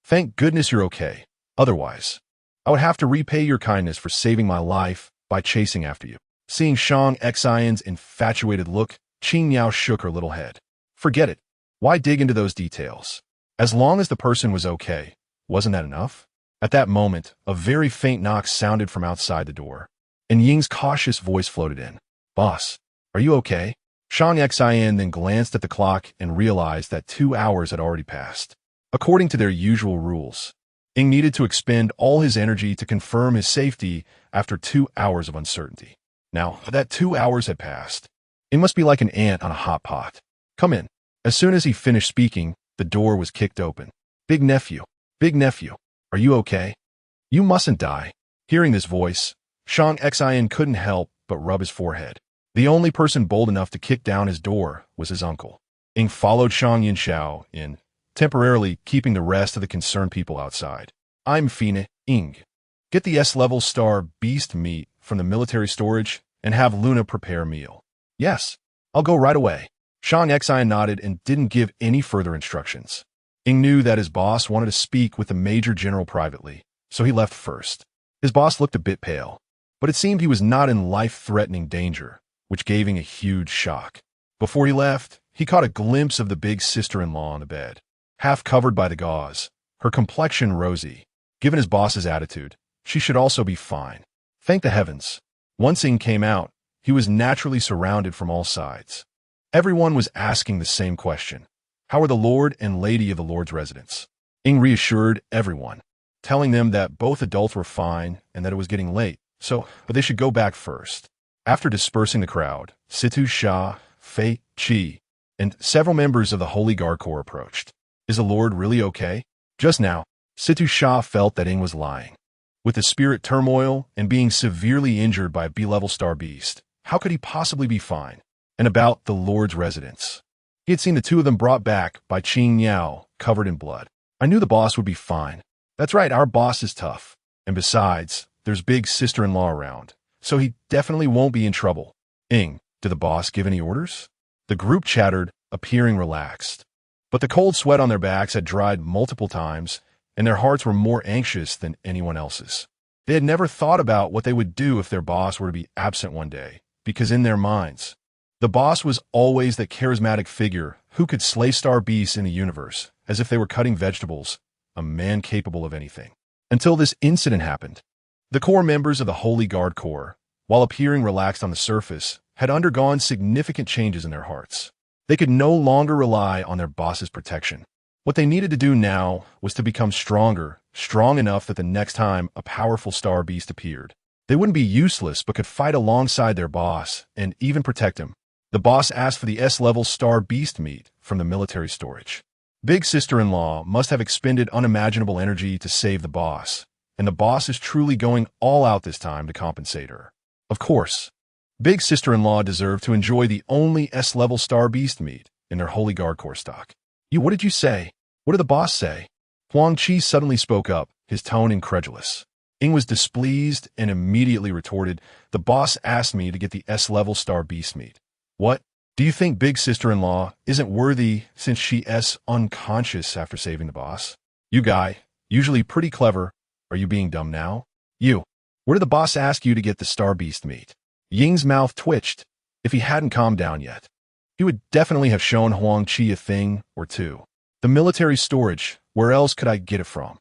Thank goodness you're okay. Otherwise, I would have to repay your kindness for saving my life by chasing after you. Seeing Shang Xion's infatuated look, Qing Miao shook her little head. Forget it. Why dig into those details? As long as the person was okay, wasn't that enough? At that moment, a very faint knock sounded from outside the door, and Ying's cautious voice floated in. Boss, are you okay? Shang Xian then glanced at the clock and realized that 2 hours had already passed. According to their usual rules, Ing needed to expend all his energy to confirm his safety after 2 hours of uncertainty. Now, that 2 hours had passed. Ing must be like an ant on a hot pot. Come in. As soon as he finished speaking, the door was kicked open. Big nephew, are you okay? You mustn't die. Hearing this voice, Shang Xian couldn't help but rub his forehead. The only person bold enough to kick down his door was his uncle. Ing followed Shang Yinxiao in, temporarily keeping the rest of the concerned people outside. I'm Fina, Ing. Get the S-level star beast meat from the military storage and have Luna prepare a meal. Yes, I'll go right away. Shang Xian nodded and didn't give any further instructions. Ing knew that his boss wanted to speak with the Major General privately, so he left first. His boss looked a bit pale, but it seemed he was not in life-threatening danger, which gave Ing a huge shock. Before he left, he caught a glimpse of the big sister-in-law on the bed. Half covered by the gauze, her complexion rosy. Given his boss's attitude, she should also be fine. Thank the heavens. Once Ing came out, he was naturally surrounded from all sides. Everyone was asking the same question. How are the Lord and Lady of the Lord's residence? Ing reassured everyone, telling them that both adults were fine and that it was getting late, but they should go back first. After dispersing the crowd, Situ Sha, Fei, Qi, and several members of the Holy Guard Corps approached. Is the Lord really okay? Just now, Situ Sha felt that Ing was lying. With the spirit turmoil and being severely injured by a B-level star beast, how could he possibly be fine? And about the Lord's residence. He had seen the two of them brought back by Qing Yao, covered in blood. I knew the boss would be fine. That's right, our boss is tough. And besides, there's big sister-in-law around, so he definitely won't be in trouble. Ing, did the boss give any orders? The group chattered, appearing relaxed. But the cold sweat on their backs had dried multiple times, and their hearts were more anxious than anyone else's. They had never thought about what they would do if their boss were to be absent one day, because in their minds, the boss was always that charismatic figure who could slay star beasts in the universe, as if they were cutting vegetables, a man capable of anything. Until this incident happened. The core members of the Holy Guard Corps, while appearing relaxed on the surface, had undergone significant changes in their hearts. They could no longer rely on their boss's protection. What they needed to do now was to become stronger, strong enough that the next time a powerful star beast appeared, they wouldn't be useless but could fight alongside their boss and even protect him. The boss asked for the S-level star beast meat from the military storage. Big sister-in-law must have expended unimaginable energy to save the boss, and the boss is truly going all out this time to compensate her. Of course, Big sister-in-law deserved to enjoy the only S-level star beast meat in their Holy Guard Corps stock. What did you say? What did the boss say? Huang Qi suddenly spoke up, his tone incredulous. Ing was displeased and immediately retorted, the boss asked me to get the S-level star beast meat. What? Do you think big sister-in-law isn't worthy since she's unconscious after saving the boss? You guy, usually pretty clever, are you being dumb now? Where did the boss ask you to get the star beast meat? Ying's mouth twitched. If he hadn't calmed down yet, he would definitely have shown Huang Qi a thing or two. The military storage, where else could I get it from?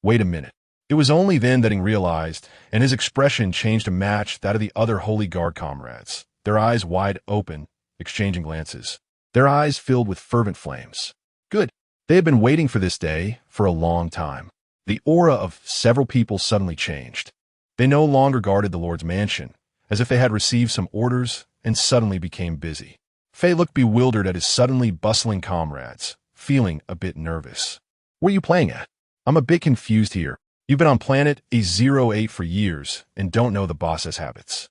Wait a minute. It was only then that Ing realized, and his expression changed to match that of the other Holy Guard comrades, their eyes wide open, exchanging glances, their eyes filled with fervent flames. Good. They had been waiting for this day for a long time. The aura of several people suddenly changed. They no longer guarded the Lord's mansion, as if they had received some orders and suddenly became busy. Fei looked bewildered at his suddenly bustling comrades, feeling a bit nervous. What are you playing at? I'm a bit confused here. You've been on planet A08 for years and don't know the boss's habits.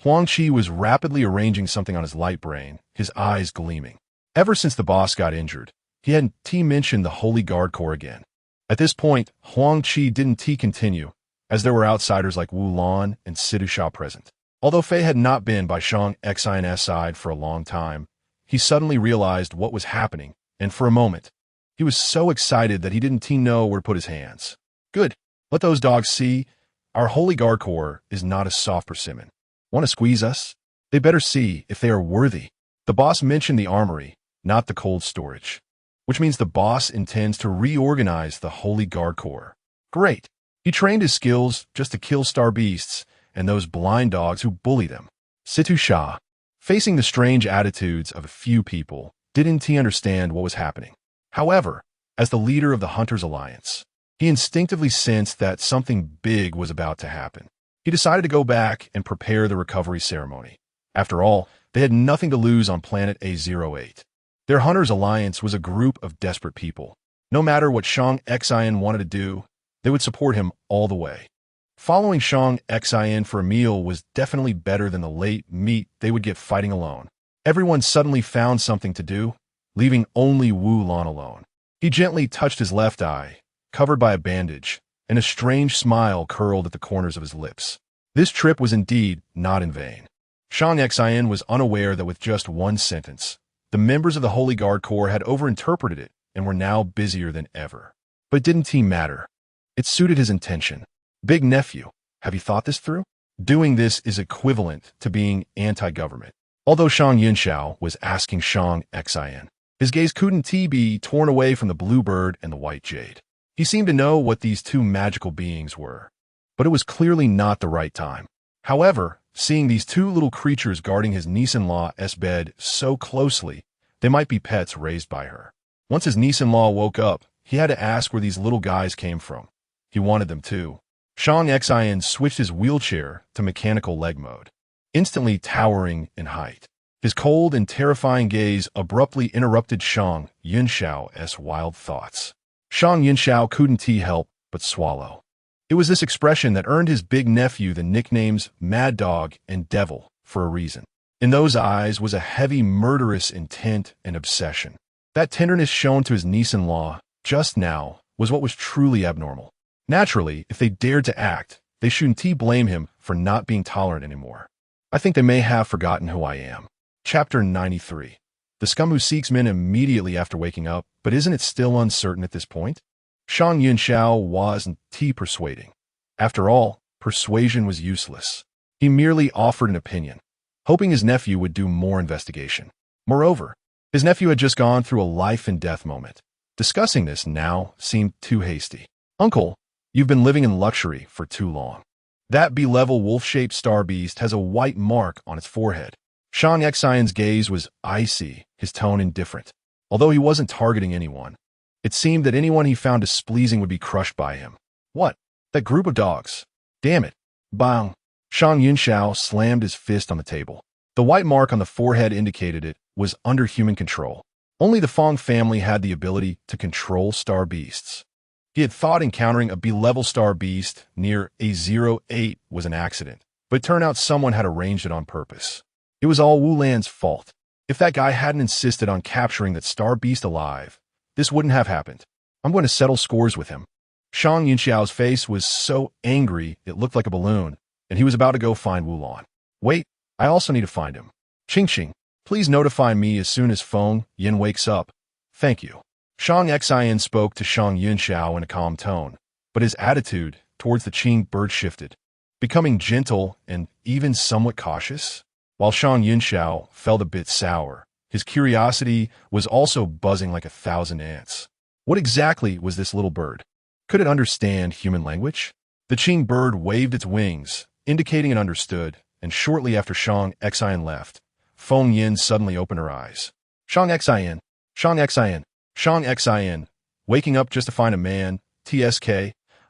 Huang Qi was rapidly arranging something on his light brain, his eyes gleaming. Ever since the boss got injured, he hadn't mentioned the Holy Guard Corps again. At this point, Huang Qi didn't continue, as there were outsiders like Wu Lan and Sidu Sha present. Although Fei had not been by Shang Xian's side for a long time, he suddenly realized what was happening, and for a moment, he was so excited that he didn't know where to put his hands. Good. Let those dogs see. Our Holy Guard Corps is not a soft persimmon. Want to squeeze us? They better see if they are worthy. The boss mentioned the armory, not the cold storage, which means the boss intends to reorganize the Holy Guard Corps. Great. He trained his skills just to kill star beasts and those blind dogs who bully them. Situ Sha, facing the strange attitudes of a few people, didn't understand what was happening. However, as the leader of the Hunters Alliance, He instinctively sensed that something big was about to happen. He decided to go back and prepare the recovery ceremony. After all, they had nothing to lose on planet A08. Their Hunters Alliance was a group of desperate people. No matter what Shang Xian wanted to do, they would support him all the way. Following Shang Xian for a meal was definitely better than the late meat they would get fighting alone. Everyone suddenly found something to do, leaving only Wu Lan alone. He gently touched his left eye, covered by a bandage, and a strange smile curled at the corners of his lips. This trip was indeed not in vain. Shang Xian was unaware that with just one sentence, the members of the Holy Guard Corps had overinterpreted it and were now busier than ever. But it didn't matter. It suited his intention. Big nephew, have you thought this through? Doing this is equivalent to being anti-government. Although Shang Yunxiao was asking Shang Xian, his gaze couldn't be torn away from the bluebird and the white jade. He seemed to know what these two magical beings were, but it was clearly not the right time. However, seeing these two little creatures guarding his niece-in-law's bed so closely, they might be pets raised by her. Once his niece-in-law woke up, he had to ask where these little guys came from. He wanted them too. Shang Xian switched his wheelchair to mechanical leg mode, instantly towering in height. His cold and terrifying gaze abruptly interrupted Shang Yunxiao's wild thoughts. Shang Yunxiao couldn't help but swallow. It was this expression that earned his big nephew the nicknames Mad Dog and Devil for a reason. In those eyes was a heavy murderous intent and obsession. That tenderness shown to his niece-in-law just now was what was truly abnormal. Naturally, if they dared to act, they shouldn't blame him for not being tolerant anymore. I think they may have forgotten who I am. Chapter 93. The scum who seeks men immediately after waking up, but isn't it still uncertain at this point? Shang Yunxiao wasn't persuading. After all, persuasion was useless. He merely offered an opinion, hoping his nephew would do more investigation. Moreover, his nephew had just gone through a life-and-death moment. Discussing this now seemed too hasty. Uncle, you've been living in luxury for too long. That B-level wolf-shaped star beast has a white mark on its forehead. Shang Xian's gaze was icy, his tone indifferent. Although he wasn't targeting anyone, it seemed that anyone he found displeasing would be crushed by him. What? That group of dogs. Damn it. Bang. Shang Yunxiao slammed his fist on the table. The white mark on the forehead indicated it was under human control. Only the Fong family had the ability to control star beasts. He had thought encountering a B-level star beast near A08 was an accident, but it turned out someone had arranged it on purpose. It was all Wu Lan's fault. If that guy hadn't insisted on capturing that star beast alive, this wouldn't have happened. I'm going to settle scores with him. Shang Yunxiao's face was so angry it looked like a balloon, and he was about to go find Wu Lan. Wait, I also need to find him. Ching, please notify me as soon as Feng Yin wakes up. Thank you. Shang Xian spoke to Shang Yunxiao in a calm tone, but his attitude towards the Qing bird shifted, becoming gentle and even somewhat cautious. While Shang Yunxiao felt a bit sour, his curiosity was also buzzing like 1,000 ants. What exactly was this little bird? Could it understand human language? The Qing bird waved its wings, indicating it understood, and shortly after Shang Xian left, Feng Yin suddenly opened her eyes. Shang Xian, Shang Xian, Shang Xian, waking up just to find a man, TSK,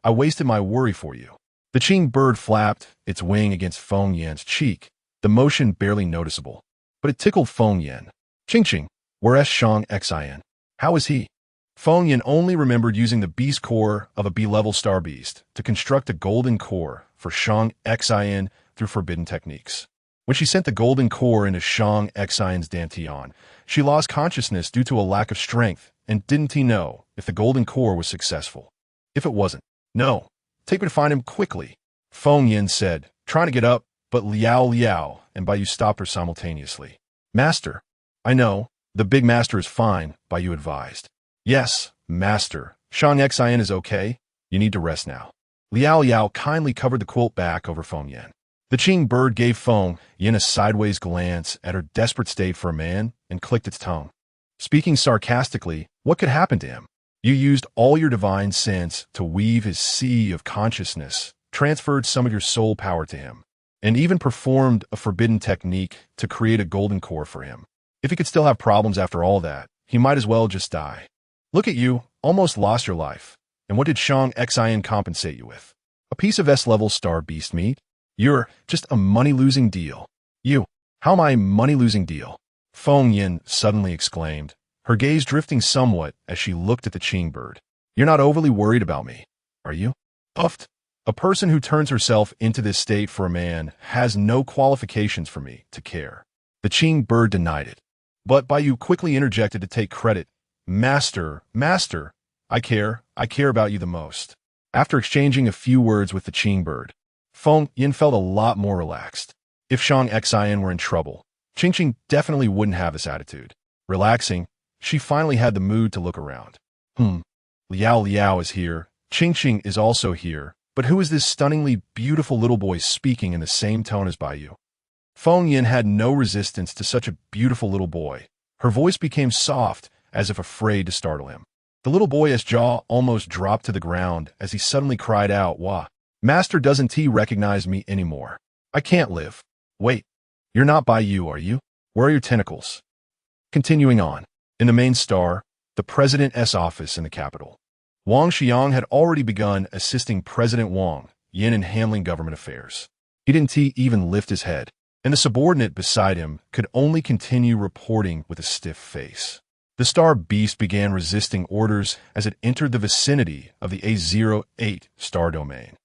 I wasted my worry for you. The Qing bird flapped its wing against Feng Yin's cheek, the motion barely noticeable, but it tickled Feng Yin. Ching, where's Shang Xian? How is he? Feng Yin only remembered using the beast core of a B-level star beast to construct a golden core for Shang Xian through forbidden techniques. When she sent the golden core into Shang Xian's dantian, she lost consciousness due to a lack of strength, and didn't he know if the golden core was successful? If it wasn't, no. Take me to find him quickly, Feng Yin said, trying to get up, but Liao and Baiyu stopped her simultaneously. Master, I know, the big master is fine, Baiyu advised. Yes, master, Shang Xian is okay, you need to rest now. Liao kindly covered the quilt back over Feng Yin. The Qing bird gave Feng Yin a sideways glance at her desperate state for a man and clicked its tongue. Speaking sarcastically, what could happen to him? You used all your divine sense to weave his sea of consciousness, transferred some of your soul power to him, and even performed a forbidden technique to create a golden core for him. If he could still have problems after all that, he might as well just die. Look at you, almost lost your life. And what did Shang Xian compensate you with? A piece of S-level star beast meat? You're just a money-losing deal. You. How am I a money-losing deal? Feng Yin suddenly exclaimed, her gaze drifting somewhat as she looked at the Qing bird. You're not overly worried about me, are you? Puffed. A person who turns herself into this state for a man has no qualifications for me to care. The Qing bird denied it. But Bai quickly interjected to take credit. Master, I care about you the most. After exchanging a few words with the Qing bird, Feng Yin felt a lot more relaxed. If Shang Xian were in trouble, Qing definitely wouldn't have this attitude. Relaxing, she finally had the mood to look around. Liao is here, Qing is also here, but who is this stunningly beautiful little boy speaking in the same tone as Bai? Feng Yin had no resistance to such a beautiful little boy. Her voice became soft, as if afraid to startle him. The little boy's jaw almost dropped to the ground as he suddenly cried out, Wah! Master, doesn't he recognize me anymore? I can't live. Wait, you're not Bai, are you? Where are your tentacles? Continuing on. In the main star, the President's office in the capital. Wang Xiang had already begun assisting President Wang Yin in handling government affairs. He didn't even lift his head, and the subordinate beside him could only continue reporting with a stiff face. The star beast began resisting orders as it entered the vicinity of the A08 star domain.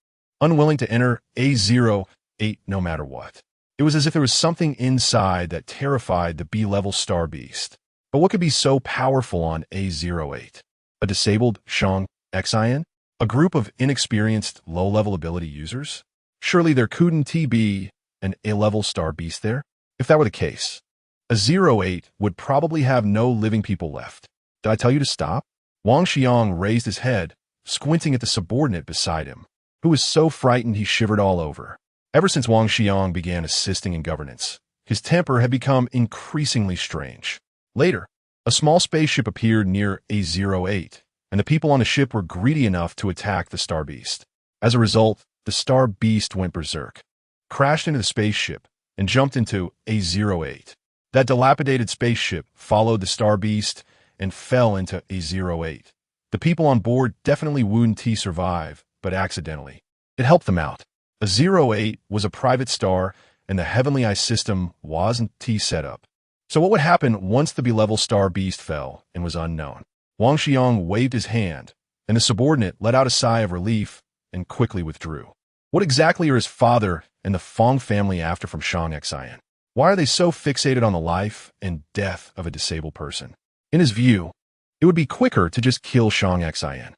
Unwilling to enter A08 no matter what. It was as if there was something inside that terrified the B-level star beast. But what could be so powerful on A08? A disabled Shang Xian? A group of inexperienced low-level ability users? Surely there couldn't be an A-level star beast there? If that were the case, a 08 would probably have no living people left. Did I tell you to stop? Wang Xiang raised his head, squinting at the subordinate beside him, who was so frightened he shivered all over. Ever since Wang Xiang began assisting in governance, his temper had become increasingly strange. Later, a small spaceship appeared near A08, and the people on the ship were greedy enough to attack the star beast. As a result, the star beast went berserk, crashed into the spaceship, and jumped into A08. That dilapidated spaceship followed the star beast and fell into A08. The people on board definitely wouldn't survive, but accidentally. It helped them out. A08 was a private star, and the Heavenly Eye system wasn't set up. So what would happen once the B-level star beast fell and was unknown? Wang Xiang waved his hand, and the subordinate let out a sigh of relief and quickly withdrew. What exactly are his father and the Fong family after from Shang Xian? Why are they so fixated on the life and death of a disabled person? In his view, it would be quicker to just kill Shang Xian.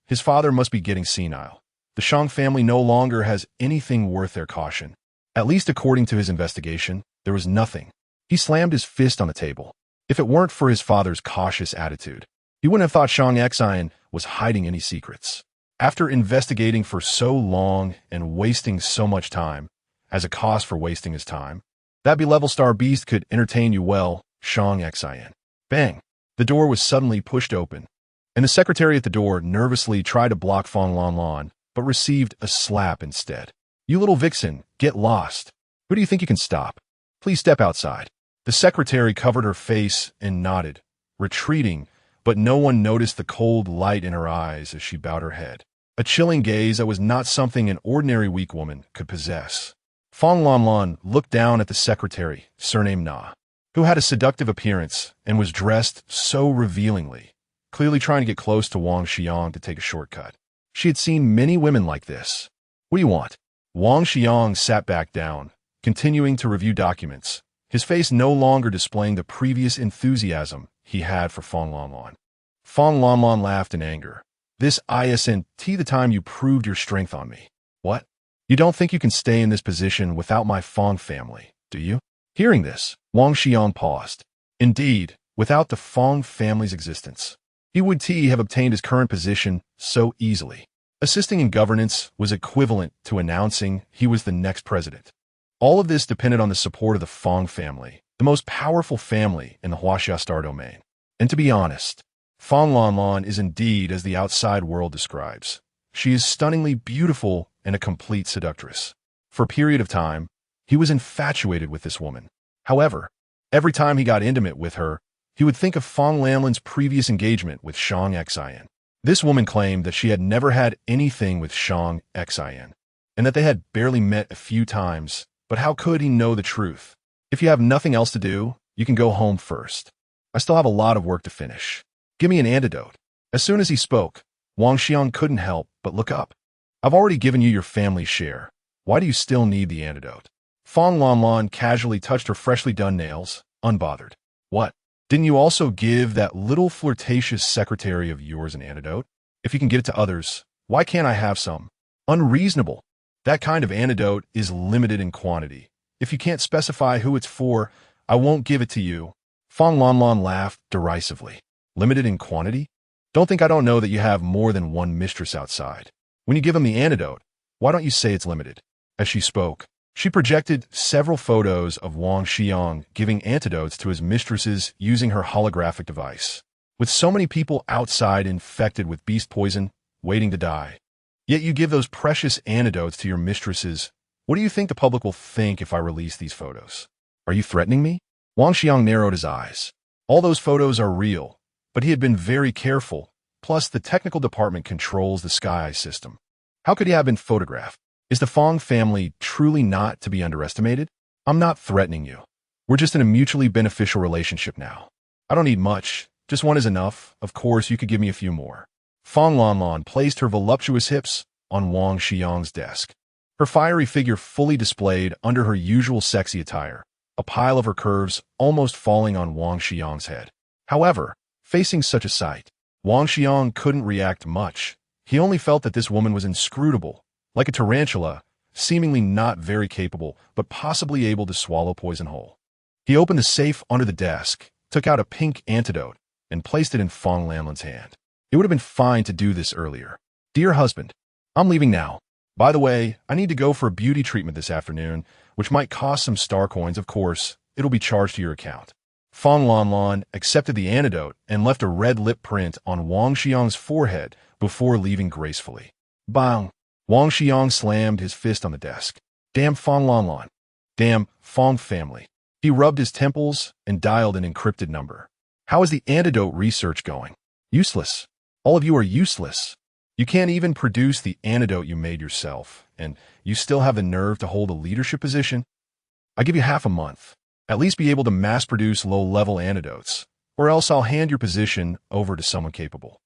His father must be getting senile. The Shang family no longer has anything worth their caution. At least according to his investigation, there was nothing. He slammed his fist on the table. If it weren't for his father's cautious attitude, he wouldn't have thought Shang Xian was hiding any secrets. After investigating for so long and wasting so much time, as a cost for wasting his time, that B-level star beast could entertain you well, Shang Xian. Bang! The door was suddenly pushed open, and the secretary at the door nervously tried to block Fong Lan, but received a slap instead. You little vixen, get lost. Who do you think you can stop? Please step outside. The secretary covered her face and nodded, retreating, but no one noticed the cold light in her eyes as she bowed her head. A chilling gaze that was not something an ordinary weak woman could possess. Fong Lan looked down at the secretary, surnamed Na, who had a seductive appearance and was dressed so revealingly, clearly trying to get close to Wang Xiang to take a shortcut. She had seen many women like this. What do you want? Wang Xiang sat back down, continuing to review documents, his face no longer displaying the previous enthusiasm he had for Fong Lan. Fong Lan laughed in anger. This isn't the time you proved your strength on me. What? You don't think you can stay in this position without my Fong family, do you? Hearing this, Wang Xiang paused. Indeed, without the Fong family's existence, he would have obtained his current position so easily. Assisting in governance was equivalent to announcing he was the next president. All of this depended on the support of the Fong family, the most powerful family in the Huaxia star domain. And to be honest, Fong Lan is indeed as the outside world describes. She is stunningly beautiful and a complete seductress. For a period of time, he was infatuated with this woman. However, every time he got intimate with her, he would think of Fong Lanlin's previous engagement with Shang Xian. This woman claimed that she had never had anything with Shang Xin, and that they had barely met a few times, but how could he know the truth? If you have nothing else to do, you can go home first. I still have a lot of work to finish. Give me an antidote. As soon as he spoke, Wang Xiang couldn't help but look up. I've already given you your family's share. Why do you still need the antidote? Fong Lanlan casually touched her freshly done nails, unbothered. What? Didn't you also give that little flirtatious secretary of yours an antidote? If you can give it to others, why can't I have some? Unreasonable. That kind of antidote is limited in quantity. If you can't specify who it's for, I won't give it to you. Fong Lanlan laughed derisively. Limited in quantity? Don't think I don't know that you have more than one mistress outside. When you give him the antidote, why don't you say it's limited? As she spoke, she projected several photos of Wang Xiang giving antidotes to his mistresses using her holographic device. With so many people outside infected with beast poison, waiting to die. Yet you give those precious antidotes to your mistresses. What do you think the public will think if I release these photos? Are you threatening me? Wang Xiang narrowed his eyes. All those photos are real, but he had been very careful. Plus, the technical department controls the Sky system. How could he have been photographed? Is the Fong family truly not to be underestimated? I'm not threatening you. We're just in a mutually beneficial relationship now. I don't need much. Just one is enough. Of course, you could give me a few more. Fong Lanlan placed her voluptuous hips on Wang Xiang's desk. Her fiery figure fully displayed under her usual sexy attire, a pile of her curves almost falling on Wang Xiang's head. However, facing such a sight, Wang Xiang couldn't react much. He only felt that this woman was inscrutable, like a tarantula, seemingly not very capable, but possibly able to swallow poison whole. He opened the safe under the desk, took out a pink antidote, and placed it in Fong Lanlan's hand. It would have been fine to do this earlier. Dear husband, I'm leaving now. By the way, I need to go for a beauty treatment this afternoon, which might cost some star coins. Of course, it'll be charged to your account. Fong Lanlan accepted the antidote and left a red lip print on Wang Xiang's forehead before leaving gracefully. Bang! Wang Xiang slammed his fist on the desk. Damn Fong Lanlan. Damn Fong family. He rubbed his temples and dialed an encrypted number. How is the antidote research going? Useless. All of you are useless. You can't even produce the antidote you made yourself, and you still have the nerve to hold a leadership position? I give you half a month. At least be able to mass-produce low-level antidotes, or else I'll hand your position over to someone capable.